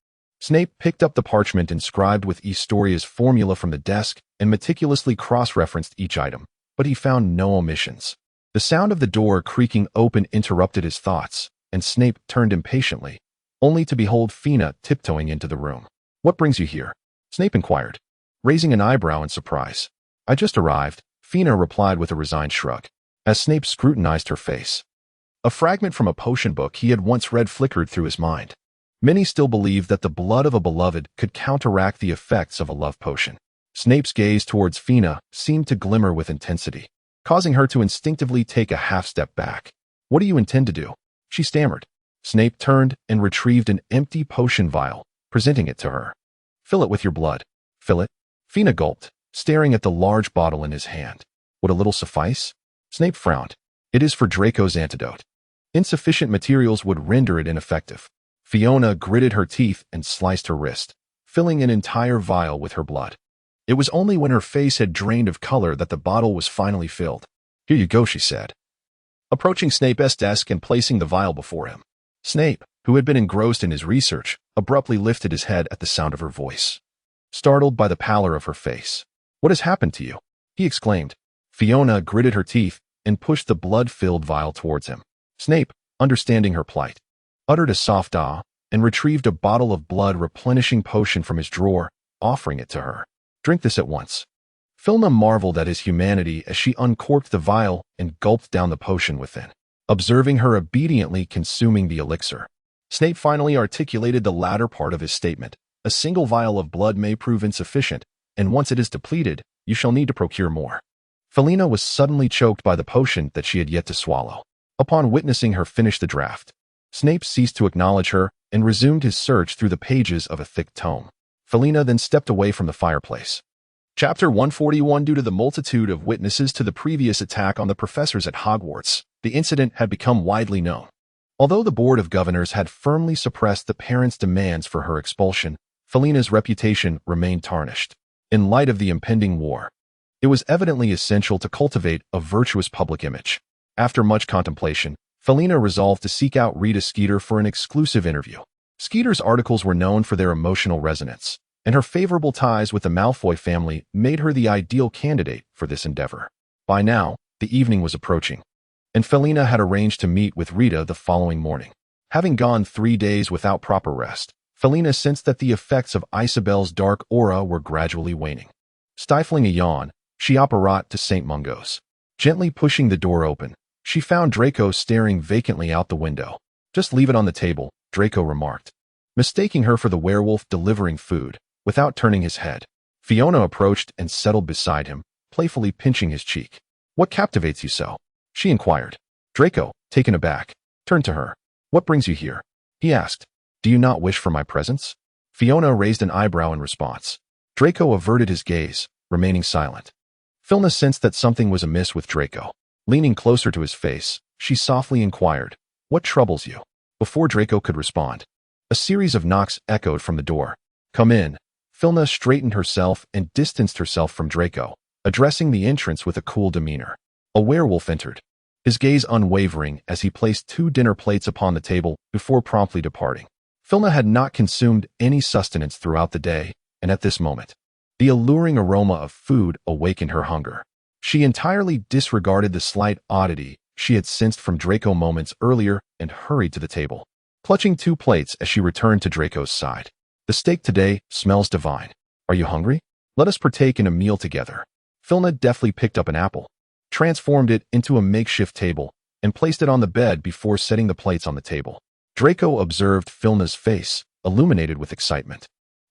Snape picked up the parchment inscribed with Historia's formula from the desk and meticulously cross-referenced each item, but he found no omissions. The sound of the door creaking open interrupted his thoughts, and Snape turned impatiently, only to behold Fina tiptoeing into the room. "What brings you here?" Snape inquired, raising an eyebrow in surprise. "I just arrived," Fina replied with a resigned shrug, as Snape scrutinized her face. A fragment from a potion book he had once read flickered through his mind. Many still believed that the blood of a beloved could counteract the effects of a love potion. Snape's gaze towards Fina seemed to glimmer with intensity, causing her to instinctively take a half-step back. "What do you intend to do?" she stammered. Snape turned and retrieved an empty potion vial, presenting it to her. "Fill it with your blood." "Fill it?" Fina gulped, staring at the large bottle in his hand. "Would a little suffice?" Snape frowned. "It is for Draco's antidote. Insufficient materials would render it ineffective." Fiona gritted her teeth and sliced her wrist, filling an entire vial with her blood. It was only when her face had drained of color that the bottle was finally filled. "Here you go," she said, approaching Snape's desk and placing the vial before him. Snape, who had been engrossed in his research, abruptly lifted his head at the sound of her voice, startled by the pallor of her face. "What has happened to you?" he exclaimed. Fiona gritted her teeth and pushed the blood-filled vial towards him. Snape, understanding her plight, uttered a soft ah and retrieved a bottle of blood-replenishing potion from his drawer, offering it to her. "Drink this at once." Filna marveled at his humanity as she uncorked the vial and gulped down the potion within, observing her obediently consuming the elixir. Snape finally articulated the latter part of his statement. "A single vial of blood may prove insufficient, and once it is depleted, you shall need to procure more." Felina was suddenly choked by the potion that she had yet to swallow. Upon witnessing her finish the draft, Snape ceased to acknowledge her and resumed his search through the pages of a thick tome. Felina then stepped away from the fireplace. Chapter 141. Due to the multitude of witnesses to the previous attack on the professors at Hogwarts, the incident had become widely known. Although the Board of Governors had firmly suppressed the parents' demands for her expulsion, Felina's reputation remained tarnished. In light of the impending war, it was evidently essential to cultivate a virtuous public image. After much contemplation, Felina resolved to seek out Rita Skeeter for an exclusive interview. Skeeter's articles were known for their emotional resonance, and her favorable ties with the Malfoy family made her the ideal candidate for this endeavor. By now, the evening was approaching, and Felina had arranged to meet with Rita the following morning. Having gone 3 days without proper rest, Felina sensed that the effects of Isabel's dark aura were gradually waning. Stifling a yawn, she apparat to St. Mungo's. Gently pushing the door open, she found Draco staring vacantly out the window. "Just leave it on the table," Draco remarked, mistaking her for the werewolf delivering food. Without turning his head, Fiona approached and settled beside him, playfully pinching his cheek. "What captivates you so?" she inquired. Draco, taken aback, turned to her. "What brings you here?" he asked. "Do you not wish for my presence?" Fiona raised an eyebrow in response. Draco averted his gaze, remaining silent. Filna sensed that something was amiss with Draco. Leaning closer to his face, she softly inquired, "What troubles you?" Before Draco could respond, a series of knocks echoed from the door. "Come in." Filna straightened herself and distanced herself from Draco, addressing the entrance with a cool demeanor. A werewolf entered, his gaze unwavering as he placed 2 dinner plates upon the table before promptly departing. Filna had not consumed any sustenance throughout the day, and at this moment, the alluring aroma of food awakened her hunger. She entirely disregarded the slight oddity she had sensed from Draco moments earlier and hurried to the table, clutching 2 plates as she returned to Draco's side. "The steak today smells divine. Are you hungry? Let us partake in a meal together." Filna deftly picked up an apple, transformed it into a makeshift table, and placed it on the bed before setting the plates on the table. Draco observed Filna's face, illuminated with excitement,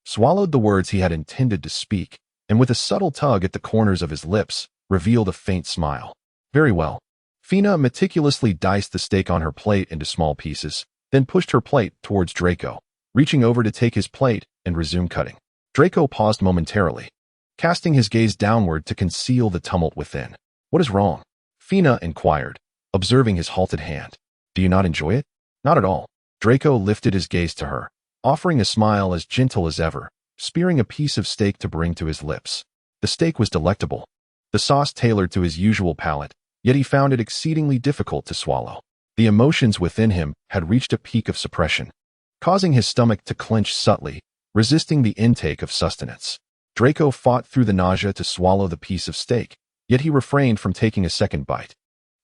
swallowed the words he had intended to speak, and with a subtle tug at the corners of his lips, revealed a faint smile. "Very well." Fina meticulously diced the steak on her plate into small pieces, then pushed her plate towards Draco. Reaching over to take his plate, and resumed cutting. Draco paused momentarily, casting his gaze downward to conceal the tumult within. "What is wrong?" Fina inquired, observing his halted hand. "Do you not enjoy it?" "Not at all." Draco lifted his gaze to her, offering a smile as gentle as ever, spearing a piece of steak to bring to his lips. The steak was delectable, the sauce tailored to his usual palate, yet he found it exceedingly difficult to swallow. The emotions within him had reached a peak of suppression, causing his stomach to clench subtly, resisting the intake of sustenance. Draco fought through the nausea to swallow the piece of steak, yet he refrained from taking a second bite.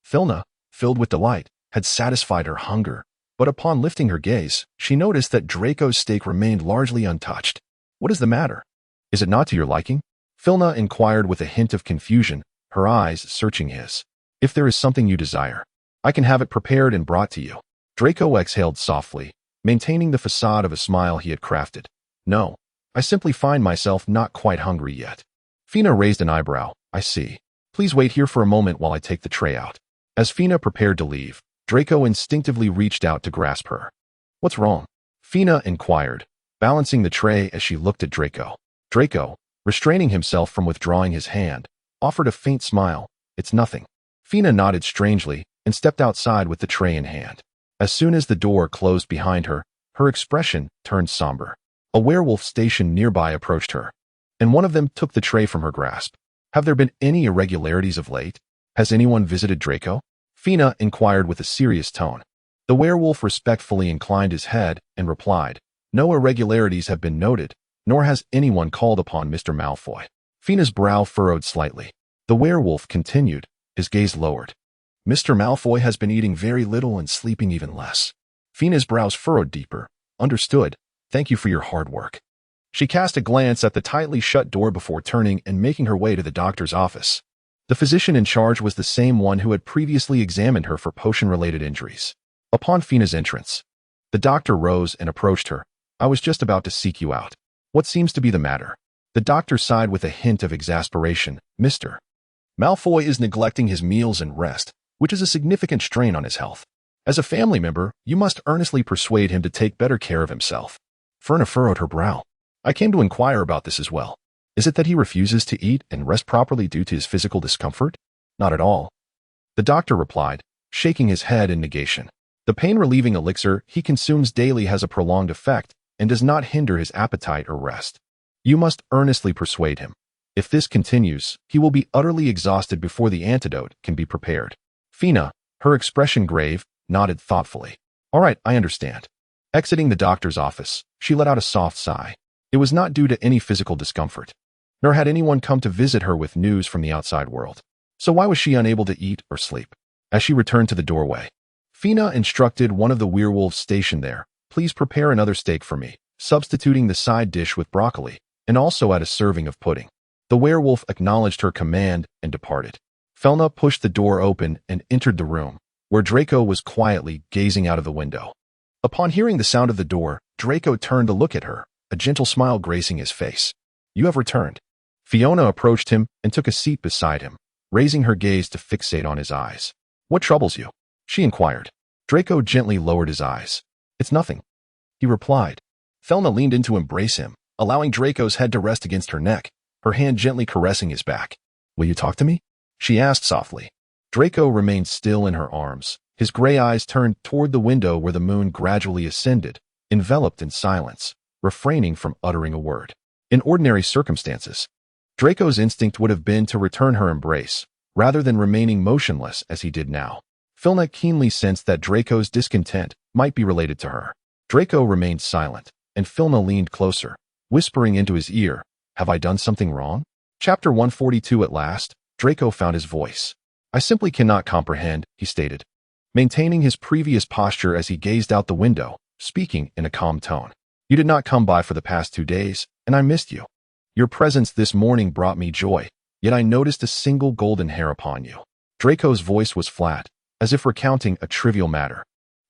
Filna, filled with delight, had satisfied her hunger, but upon lifting her gaze, she noticed that Draco's steak remained largely untouched. "What is the matter? Is it not to your liking?" Filna inquired with a hint of confusion, her eyes searching his. "If there is something you desire, I can have it prepared and brought to you." Draco exhaled softly, maintaining the facade of a smile he had crafted. "No, I simply find myself not quite hungry yet." Fina raised an eyebrow. "I see. Please wait here for a moment while I take the tray out." As Fina prepared to leave, Draco instinctively reached out to grasp her. "What's wrong?" Fina inquired, balancing the tray as she looked at Draco. Draco, restraining himself from withdrawing his hand, offered a faint smile. "It's nothing." Fina nodded strangely and stepped outside with the tray in hand. As soon as the door closed behind her, her expression turned somber. A werewolf stationed nearby approached her, and one of them took the tray from her grasp. "Have there been any irregularities of late? Has anyone visited Draco?" Fina inquired with a serious tone. The werewolf respectfully inclined his head and replied, "No irregularities have been noted, nor has anyone called upon Mr. Malfoy." Fina's brow furrowed slightly. The werewolf continued, his gaze lowered. "Mr. Malfoy has been eating very little and sleeping even less." Fina's brows furrowed deeper. "Understood. Thank you for your hard work." She cast a glance at the tightly shut door before turning and making her way to the doctor's office. The physician in charge was the same one who had previously examined her for potion-related injuries. Upon Fina's entrance, the doctor rose and approached her. "I was just about to seek you out. What seems to be the matter?" The doctor sighed with a hint of exasperation. "Mr. Malfoy is neglecting his meals and rest, which is a significant strain on his health. As a family member, you must earnestly persuade him to take better care of himself." Fina furrowed her brow. "I came to inquire about this as well. Is it that he refuses to eat and rest properly due to his physical discomfort?" "Not at all," the doctor replied, shaking his head in negation. "The pain-relieving elixir he consumes daily has a prolonged effect and does not hinder his appetite or rest. You must earnestly persuade him. If this continues, he will be utterly exhausted before the antidote can be prepared." Fina, her expression grave, nodded thoughtfully. "All right, I understand." Exiting the doctor's office, she let out a soft sigh. It was not due to any physical discomfort, nor had anyone come to visit her with news from the outside world. So why was she unable to eat or sleep? As she returned to the doorway, Fina instructed one of the werewolves stationed there, "Please prepare another steak for me," substituting the side dish with broccoli, and also add a serving of pudding. The werewolf acknowledged her command and departed. Felna pushed the door open and entered the room, where Draco was quietly gazing out of the window. Upon hearing the sound of the door, Draco turned to look at her, a gentle smile gracing his face. "You have returned." Fiona approached him and took a seat beside him, raising her gaze to fixate on his eyes. "What troubles you?" she inquired. Draco gently lowered his eyes. "It's nothing," he replied. Felna leaned in to embrace him, allowing Draco's head to rest against her neck, her hand gently caressing his back. "Will you talk to me?" she asked softly. Draco remained still in her arms, his gray eyes turned toward the window where the moon gradually ascended, enveloped in silence, refraining from uttering a word. In ordinary circumstances, Draco's instinct would have been to return her embrace, rather than remaining motionless as he did now. Filna keenly sensed that Draco's discontent might be related to her. Draco remained silent, and Filna leaned closer, whispering into his ear, "Have I done something wrong?" Chapter 142. At last, Draco found his voice. "I simply cannot comprehend," he stated, maintaining his previous posture as he gazed out the window, speaking in a calm tone. "You did not come by for the past 2 days, and I missed you. Your presence this morning brought me joy, yet I noticed a single golden hair upon you." Draco's voice was flat, as if recounting a trivial matter.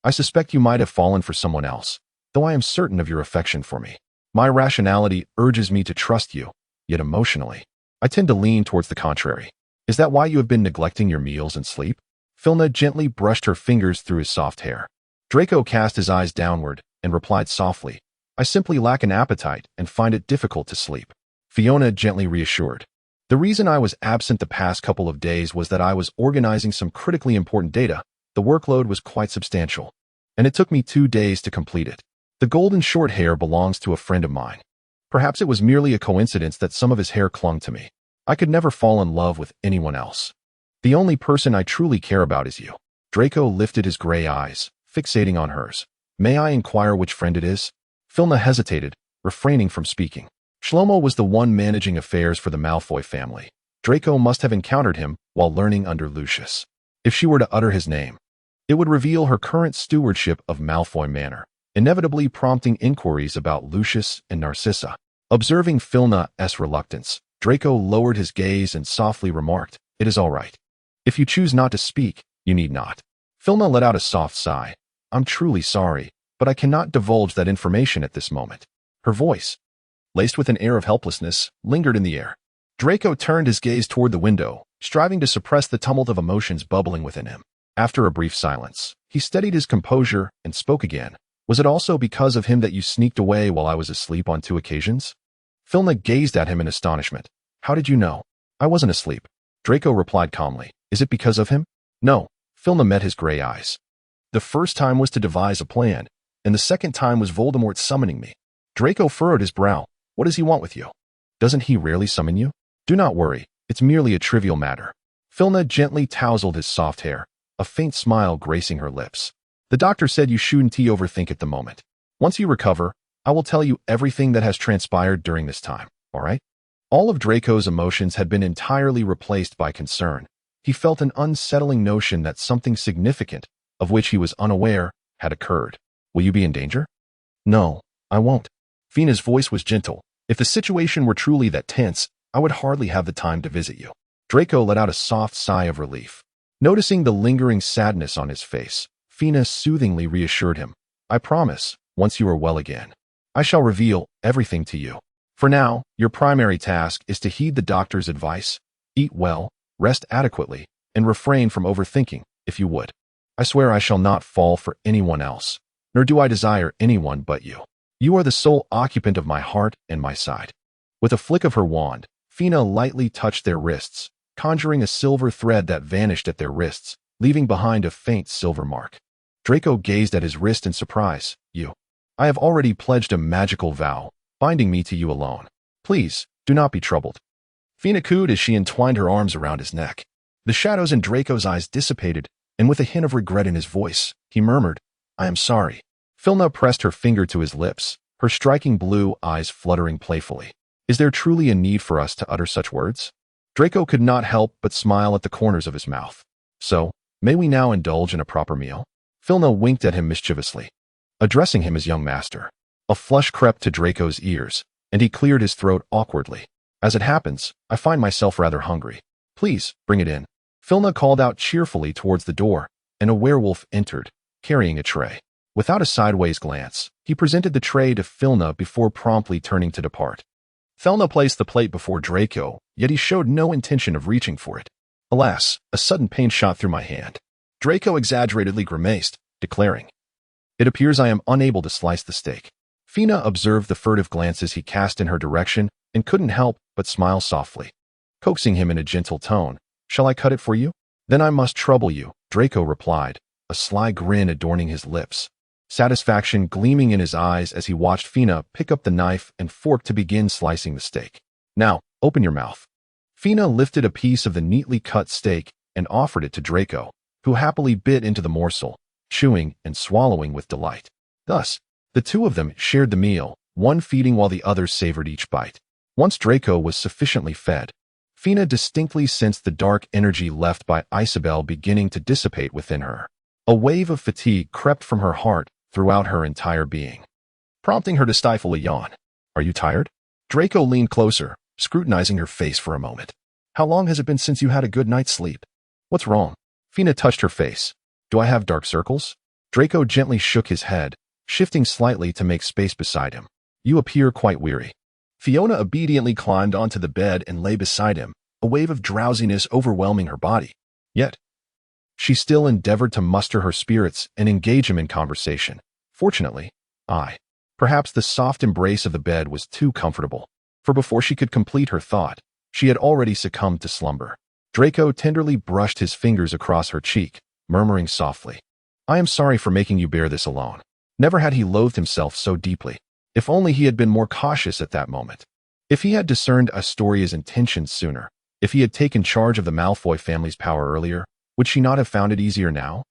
"I suspect you might have fallen for someone else, though I am certain of your affection for me. My rationality urges me to trust you, yet emotionally, I tend to lean towards the contrary. Is that why you have been neglecting your meals and sleep?" Filna gently brushed her fingers through his soft hair. Draco cast his eyes downward and replied softly, I simply lack an appetite and find it difficult to sleep. Fiona gently reassured. The reason I was absent the past couple of days was that I was organizing some critically important data. The workload was quite substantial, and it took me 2 days to complete it. The golden short hair belongs to a friend of mine. Perhaps it was merely a coincidence that some of his hair clung to me. I could never fall in love with anyone else. The only person I truly care about is you. Draco lifted his gray eyes, fixating on hers. May I inquire which friend it is? Filna hesitated, refraining from speaking. Shlomo was the one managing affairs for the Malfoy family. Draco must have encountered him while learning under Lucius. If she were to utter his name, it would reveal her current stewardship of Malfoy Manor, inevitably prompting inquiries about Lucius and Narcissa. Observing Filna's reluctance, Draco lowered his gaze and softly remarked, "It is all right. If you choose not to speak, you need not." Filna let out a soft sigh. "I'm truly sorry, but I cannot divulge that information at this moment." Her voice, laced with an air of helplessness, lingered in the air. Draco turned his gaze toward the window, striving to suppress the tumult of emotions bubbling within him. After a brief silence, he steadied his composure and spoke again. "Was it also because of him that you sneaked away while I was asleep on 2 occasions?" Filna gazed at him in astonishment. "How did you know?" "I wasn't asleep," Draco replied calmly. "Is it because of him?" "No." Filna met his gray eyes. "The first time was to devise a plan, and the second time was Voldemort summoning me." Draco furrowed his brow. "What does he want with you? Doesn't he rarely summon you?" "Do not worry, it's merely a trivial matter." Filna gently tousled his soft hair, a faint smile gracing her lips. "The doctor said you shouldn't overthink at the moment. Once you recover, I will tell you everything that has transpired during this time, all right?" All of Draco's emotions had been entirely replaced by concern. He felt an unsettling notion that something significant, of which he was unaware, had occurred. "Will you be in danger?" "No, I won't." Fina's voice was gentle. "If the situation were truly that tense, I would hardly have the time to visit you." Draco let out a soft sigh of relief. Noticing the lingering sadness on his face, Fina soothingly reassured him. "I promise, once you are well again, I shall reveal everything to you. For now, your primary task is to heed the doctor's advice, eat well, rest adequately, and refrain from overthinking, if you would. I swear I shall not fall for anyone else, nor do I desire anyone but you. You are the sole occupant of my heart and my side." With a flick of her wand, Fina lightly touched their wrists, conjuring a silver thread that vanished at their wrists, leaving behind a faint silver mark. Draco gazed at his wrist in surprise. "You. I have already pledged a magical vow, binding me to you alone. Please, do not be troubled." Fina cooed as she entwined her arms around his neck. The shadows in Draco's eyes dissipated, and with a hint of regret in his voice, he murmured, "I am sorry." Filna pressed her finger to his lips, her striking blue eyes fluttering playfully. "Is there truly a need for us to utter such words?" Draco could not help but smile at the corners of his mouth. "So, may we now indulge in a proper meal?" Filna winked at him mischievously, addressing him as young master. A flush crept to Draco's ears, and he cleared his throat awkwardly. "As it happens, I find myself rather hungry. Please, bring it in." Filna called out cheerfully towards the door, and a werewolf entered, carrying a tray. Without a sideways glance, he presented the tray to Filna before promptly turning to depart. Filna placed the plate before Draco, yet he showed no intention of reaching for it. "Alas, a sudden pain shot through my hand." Draco exaggeratedly grimaced, declaring, "It appears I am unable to slice the steak." Fina observed the furtive glances he cast in her direction and couldn't help but smile softly. Coaxing him in a gentle tone, "Shall I cut it for you?" "Then I must trouble you," Draco replied, a sly grin adorning his lips. Satisfaction gleaming in his eyes as he watched Fina pick up the knife and fork to begin slicing the steak. "Now, open your mouth." Fina lifted a piece of the neatly cut steak and offered it to Draco, who happily bit into the morsel, chewing and swallowing with delight. Thus, the two of them shared the meal, one feeding while the other savored each bite. Once Draco was sufficiently fed, Fina distinctly sensed the dark energy left by Isabel beginning to dissipate within her. A wave of fatigue crept from her heart throughout her entire being, prompting her to stifle a yawn. "Are you tired?" Draco leaned closer, scrutinizing her face for a moment. "How long has it been since you had a good night's sleep?" "What's wrong?" Fina touched her face. "Do I have dark circles?" Draco gently shook his head, shifting slightly to make space beside him. "You appear quite weary." Fiona obediently climbed onto the bed and lay beside him, a wave of drowsiness overwhelming her body. Yet, she still endeavored to muster her spirits and engage him in conversation. "Fortunately, I Perhaps the soft embrace of the bed was too comfortable, for before she could complete her thought, she had already succumbed to slumber. Draco tenderly brushed his fingers across her cheek, murmuring softly, "I am sorry for making you bear this alone." Never had he loathed himself so deeply. If only he had been more cautious at that moment. If he had discerned Astoria's intentions sooner, if he had taken charge of the Malfoy family's power earlier, would she not have found it easier now?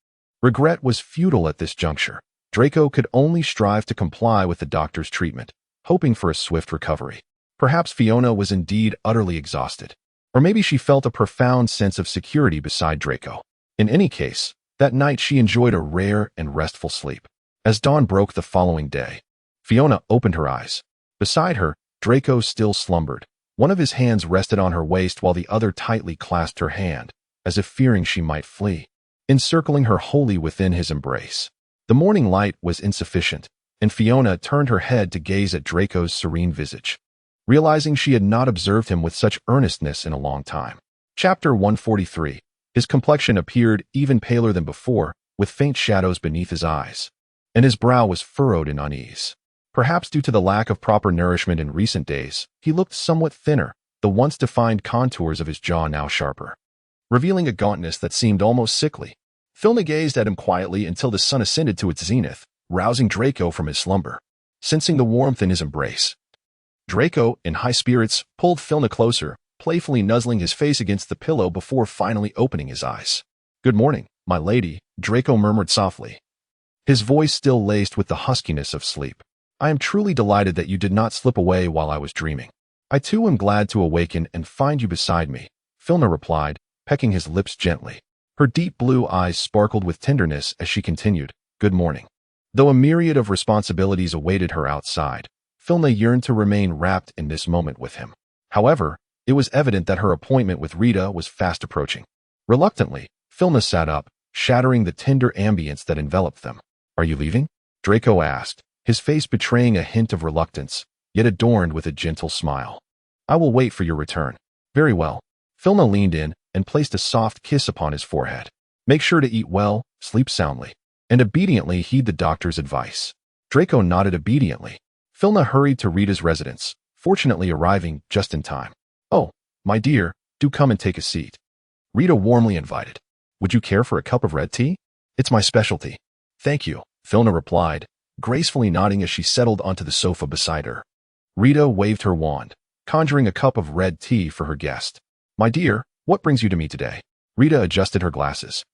Regret was futile at this juncture. Draco could only strive to comply with the doctor's treatment, hoping for a swift recovery. Perhaps Fiona was indeed utterly exhausted. Or maybe she felt a profound sense of security beside Draco. In any case, that night she enjoyed a rare and restful sleep. As dawn broke the following day, Fiona opened her eyes. Beside her, Draco still slumbered. One of his hands rested on her waist while the other tightly clasped her hand, as if fearing she might flee, encircling her wholly within his embrace. The morning light was insufficient, and Fiona turned her head to gaze at Draco's serene visage, realizing she had not observed him with such earnestness in a long time. Chapter 143. His complexion appeared even paler than before, with faint shadows beneath his eyes, and his brow was furrowed in unease. Perhaps due to the lack of proper nourishment in recent days, he looked somewhat thinner, the once defined contours of his jaw now sharper, revealing a gauntness that seemed almost sickly. Filna gazed at him quietly until the sun ascended to its zenith, rousing Draco from his slumber. Sensing the warmth in his embrace, Draco, in high spirits, pulled Filna closer, playfully nuzzling his face against the pillow before finally opening his eyes. "Good morning, my lady," Draco murmured softly, his voice still laced with the huskiness of sleep. "I am truly delighted that you did not slip away while I was dreaming." "I too am glad to awaken and find you beside me," Filna replied, pecking his lips gently. Her deep blue eyes sparkled with tenderness as she continued, "Good morning." Though a myriad of responsibilities awaited her outside, Filna yearned to remain wrapped in this moment with him. However, it was evident that her appointment with Rita was fast approaching. Reluctantly, Filna sat up, shattering the tender ambience that enveloped them. "Are you leaving?" Draco asked, his face betraying a hint of reluctance, yet adorned with a gentle smile. "I will wait for your return." "Very well." Filna leaned in and placed a soft kiss upon his forehead. "Make sure to eat well, sleep soundly, and obediently heed the doctor's advice." Draco nodded obediently. Filna hurried to Rita's residence, fortunately arriving just in time. "Oh, my dear, do come and take a seat," Rita warmly invited. "Would you care for a cup of red tea? It's my specialty." "Thank you," Filna replied, gracefully nodding as she settled onto the sofa beside her. Rita waved her wand, conjuring a cup of red tea for her guest. "My dear, what brings you to me today?" Rita adjusted her glasses,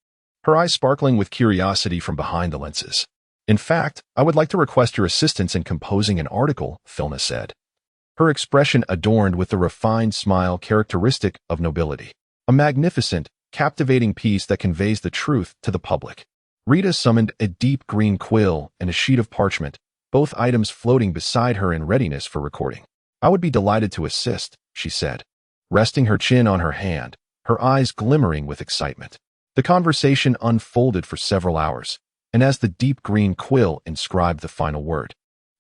her eyes sparkling with curiosity from behind the lenses. "In fact, I would like to request your assistance in composing an article," Filna said, her expression adorned with the refined smile characteristic of nobility. "A magnificent, captivating piece that conveys the truth to the public." Rita summoned a deep green quill and a sheet of parchment, both items floating beside her in readiness for recording. "I would be delighted to assist," she said, resting her chin on her hand, her eyes glimmering with excitement. The conversation unfolded for several hours, and as the deep green quill inscribed the final word,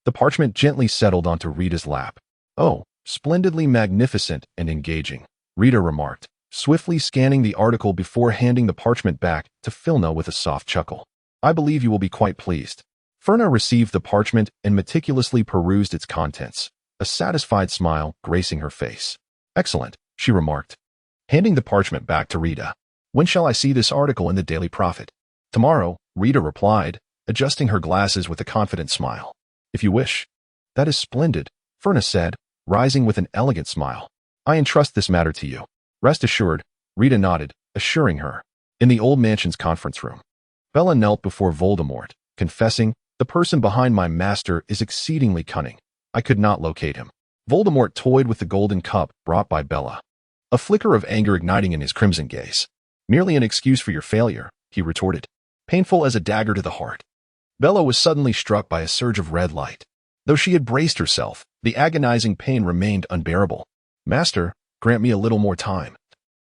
the parchment gently settled onto Rita's lap. "Oh, splendidly magnificent and engaging," Rita remarked, swiftly scanning the article before handing the parchment back to Filna with a soft chuckle. "I believe you will be quite pleased." Filna received the parchment and meticulously perused its contents, a satisfied smile gracing her face. "Excellent," she remarked, handing the parchment back to Rita. "When shall I see this article in the Daily Prophet?" "Tomorrow," Rita replied, adjusting her glasses with a confident smile. "If you wish." "That is splendid," Filna said, rising with an elegant smile. "I entrust this matter to you." "Rest assured," Rita nodded, assuring her. In the old mansion's conference room, Bella knelt before Voldemort, confessing, "The person behind my master is exceedingly cunning. I could not locate him." Voldemort toyed with the golden cup brought by Bella, a flicker of anger igniting in his crimson gaze. "Merely an excuse for your failure," he retorted, painful as a dagger to the heart. Bella was suddenly struck by a surge of red light. Though she had braced herself, the agonizing pain remained unbearable. "Master, grant me a little more time,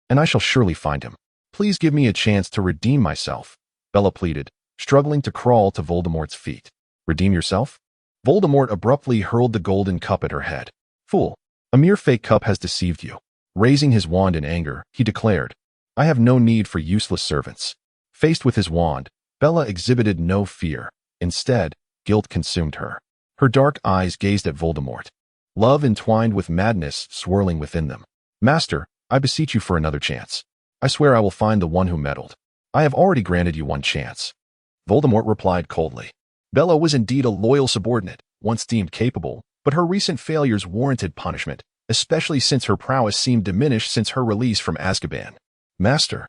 and I shall surely find him. Please give me a chance to redeem myself," Bella pleaded, struggling to crawl to Voldemort's feet. "Redeem yourself?" Voldemort abruptly hurled the golden cup at her head. "Fool, a mere fake cup has deceived you." Raising his wand in anger, he declared, "I have no need for useless servants." Faced with his wand, Bella exhibited no fear. Instead, guilt consumed her. Her dark eyes gazed at Voldemort, love entwined with madness swirling within them. "Master, I beseech you for another chance. I swear I will find the one who meddled. I have already granted you one chance." Voldemort replied coldly. Bella was indeed a loyal subordinate, once deemed capable, but her recent failures warranted punishment, especially since her prowess seemed diminished since her release from Azkaban. "Master,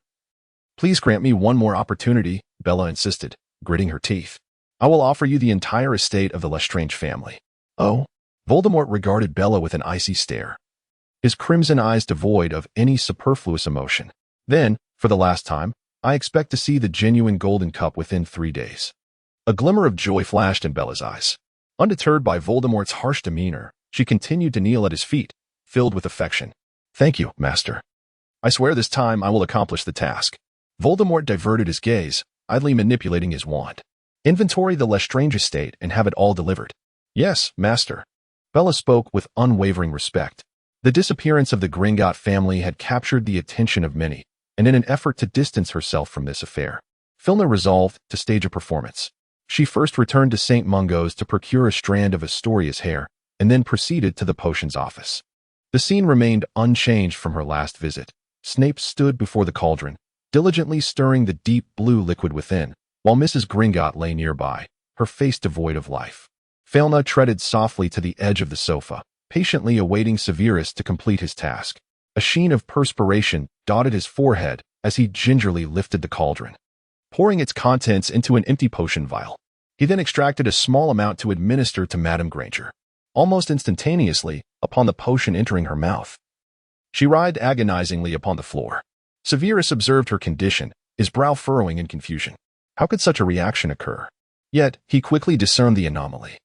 please grant me one more opportunity," Bella insisted, gritting her teeth. "I will offer you the entire estate of the Lestrange family." "Oh?" Voldemort regarded Bella with an icy stare, his crimson eyes devoid of any superfluous emotion. "Then, for the last time, I expect to see the genuine golden cup within 3 days." A glimmer of joy flashed in Bella's eyes. Undeterred by Voldemort's harsh demeanor, she continued to kneel at his feet, filled with affection. "Thank you, Master. I swear this time I will accomplish the task." Voldemort diverted his gaze, idly manipulating his wand. "Inventory the Lestrange estate and have it all delivered." "Yes, Master." Bella spoke with unwavering respect. The disappearance of the Gringotts family had captured the attention of many, and in an effort to distance herself from this affair, Filna resolved to stage a performance. She first returned to St. Mungo's to procure a strand of Astoria's hair, and then proceeded to the potions office. The scene remained unchanged from her last visit. Snape stood before the cauldron, diligently stirring the deep blue liquid within, while Mrs. Gringotts lay nearby, her face devoid of life. Filna treaded softly to the edge of the sofa, patiently awaiting Severus to complete his task. A sheen of perspiration dotted his forehead as he gingerly lifted the cauldron, pouring its contents into an empty potion vial. He then extracted a small amount to administer to Madame Granger. Almost instantaneously, upon the potion entering her mouth, she writhed agonizingly upon the floor. Severus observed her condition, his brow furrowing in confusion. How could such a reaction occur? Yet, he quickly discerned the anomaly.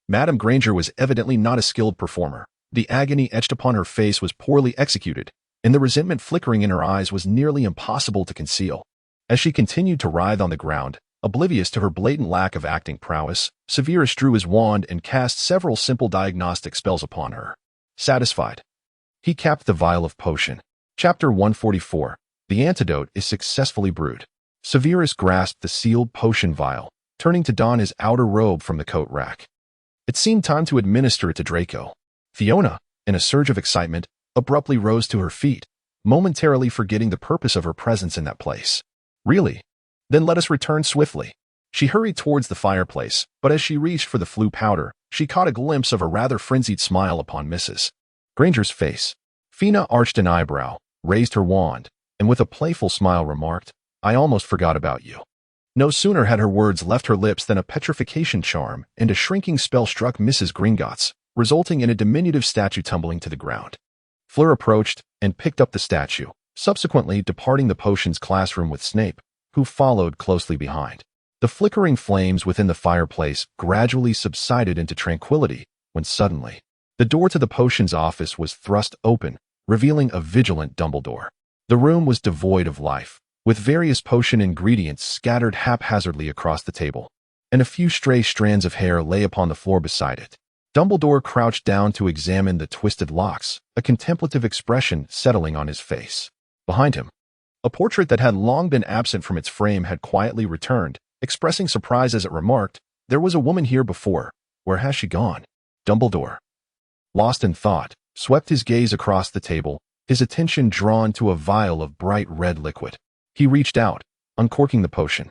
Madame Granger was evidently not a skilled performer. The agony etched upon her face was poorly executed, and the resentment flickering in her eyes was nearly impossible to conceal. As she continued to writhe on the ground, oblivious to her blatant lack of acting prowess, Severus drew his wand and cast several simple diagnostic spells upon her. Satisfied, he capped the vial of potion. Chapter 144. The antidote is successfully brewed. Severus grasped the sealed potion vial, turning to don his outer robe from the coat rack. It seemed time to administer it to Draco. Fiona, in a surge of excitement, abruptly rose to her feet, momentarily forgetting the purpose of her presence in that place. "Really? Then let us return swiftly." She hurried towards the fireplace, but as she reached for the flue powder, she caught a glimpse of a rather frenzied smile upon Mrs. Granger's face. Fiona arched an eyebrow, raised her wand, and with a playful smile remarked, "I almost forgot about you." No sooner had her words left her lips than a petrification charm and a shrinking spell struck Mrs. Gringotts, resulting in a diminutive statue tumbling to the ground. Fleur approached and picked up the statue, subsequently departing the potions classroom with Snape, who followed closely behind. The flickering flames within the fireplace gradually subsided into tranquility when suddenly, the door to the potions office was thrust open, revealing a vigilant Dumbledore. The room was devoid of life, with various potion ingredients scattered haphazardly across the table, and a few stray strands of hair lay upon the floor beside it. Dumbledore crouched down to examine the twisted locks, a contemplative expression settling on his face. Behind him, a portrait that had long been absent from its frame had quietly returned, expressing surprise as it remarked, "There was a woman here before. Where has she gone?" Dumbledore, lost in thought, swept his gaze across the table, his attention drawn to a vial of bright red liquid. He reached out, uncorking the potion,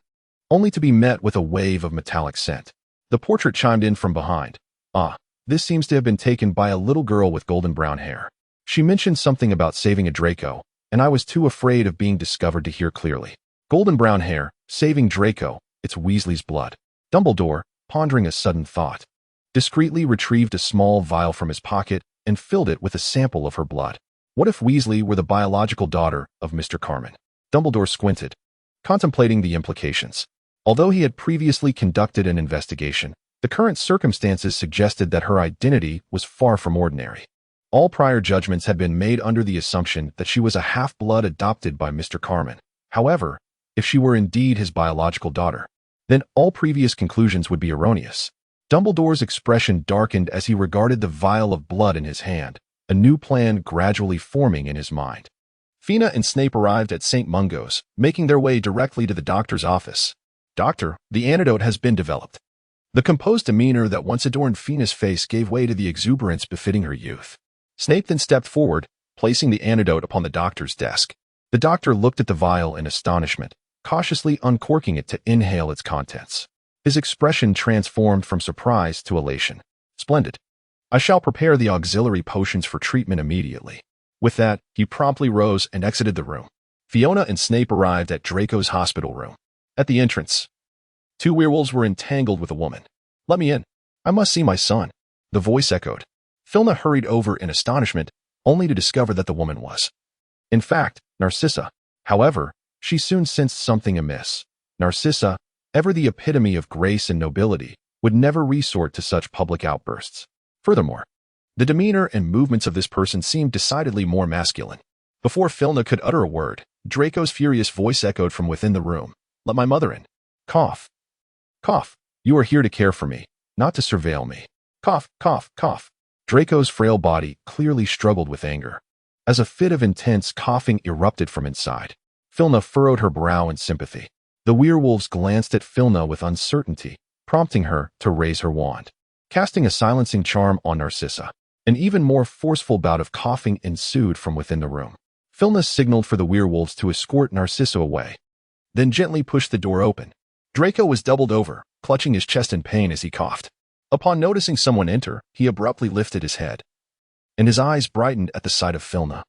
only to be met with a wave of metallic scent. The portrait chimed in from behind. "Ah, this seems to have been taken by a little girl with golden brown hair. She mentioned something about saving a Draco, and I was too afraid of being discovered to hear clearly. Golden brown hair, saving Draco, it's Weasley's blood." Dumbledore, pondering a sudden thought, discreetly retrieved a small vial from his pocket and filled it with a sample of her blood. What if Weasley were the biological daughter of Mr. Carmen? Dumbledore squinted, contemplating the implications. Although he had previously conducted an investigation, the current circumstances suggested that her identity was far from ordinary. All prior judgments had been made under the assumption that she was a half-blood adopted by Mr. Carmen. However, if she were indeed his biological daughter, then all previous conclusions would be erroneous. Dumbledore's expression darkened as he regarded the vial of blood in his hand, a new plan gradually forming in his mind. Fina and Snape arrived at St. Mungo's, making their way directly to the doctor's office. "Doctor, the antidote has been developed." The composed demeanor that once adorned Fina's face gave way to the exuberance befitting her youth. Snape then stepped forward, placing the antidote upon the doctor's desk. The doctor looked at the vial in astonishment, cautiously uncorking it to inhale its contents. His expression transformed from surprise to elation. Splendid. I shall prepare the auxiliary potions for treatment immediately. With that, he promptly rose and exited the room. Fiona and Snape arrived at Draco's hospital room. At the entrance, two werewolves were entangled with a woman. Let me in. I must see my son. The voice echoed. Filna hurried over in astonishment, only to discover that the woman was, in fact, Narcissa. However, she soon sensed something amiss. Narcissa, ever the epitome of grace and nobility, would never resort to such public outbursts. Furthermore, the demeanor and movements of this person seemed decidedly more masculine. Before Filna could utter a word, Draco's furious voice echoed from within the room. Let my mother in. Cough. Cough. You are here to care for me, not to surveil me. Cough, cough, cough. Draco's frail body clearly struggled with anger. As a fit of intense coughing erupted from inside, Filna furrowed her brow in sympathy. The werewolves glanced at Filna with uncertainty, prompting her to raise her wand. Casting a silencing charm on Narcissa, an even more forceful bout of coughing ensued from within the room. Filna signaled for the werewolves to escort Narcissa away, then gently pushed the door open. Draco was doubled over, clutching his chest in pain as he coughed. Upon noticing someone enter, he abruptly lifted his head, and his eyes brightened at the sight of Filna.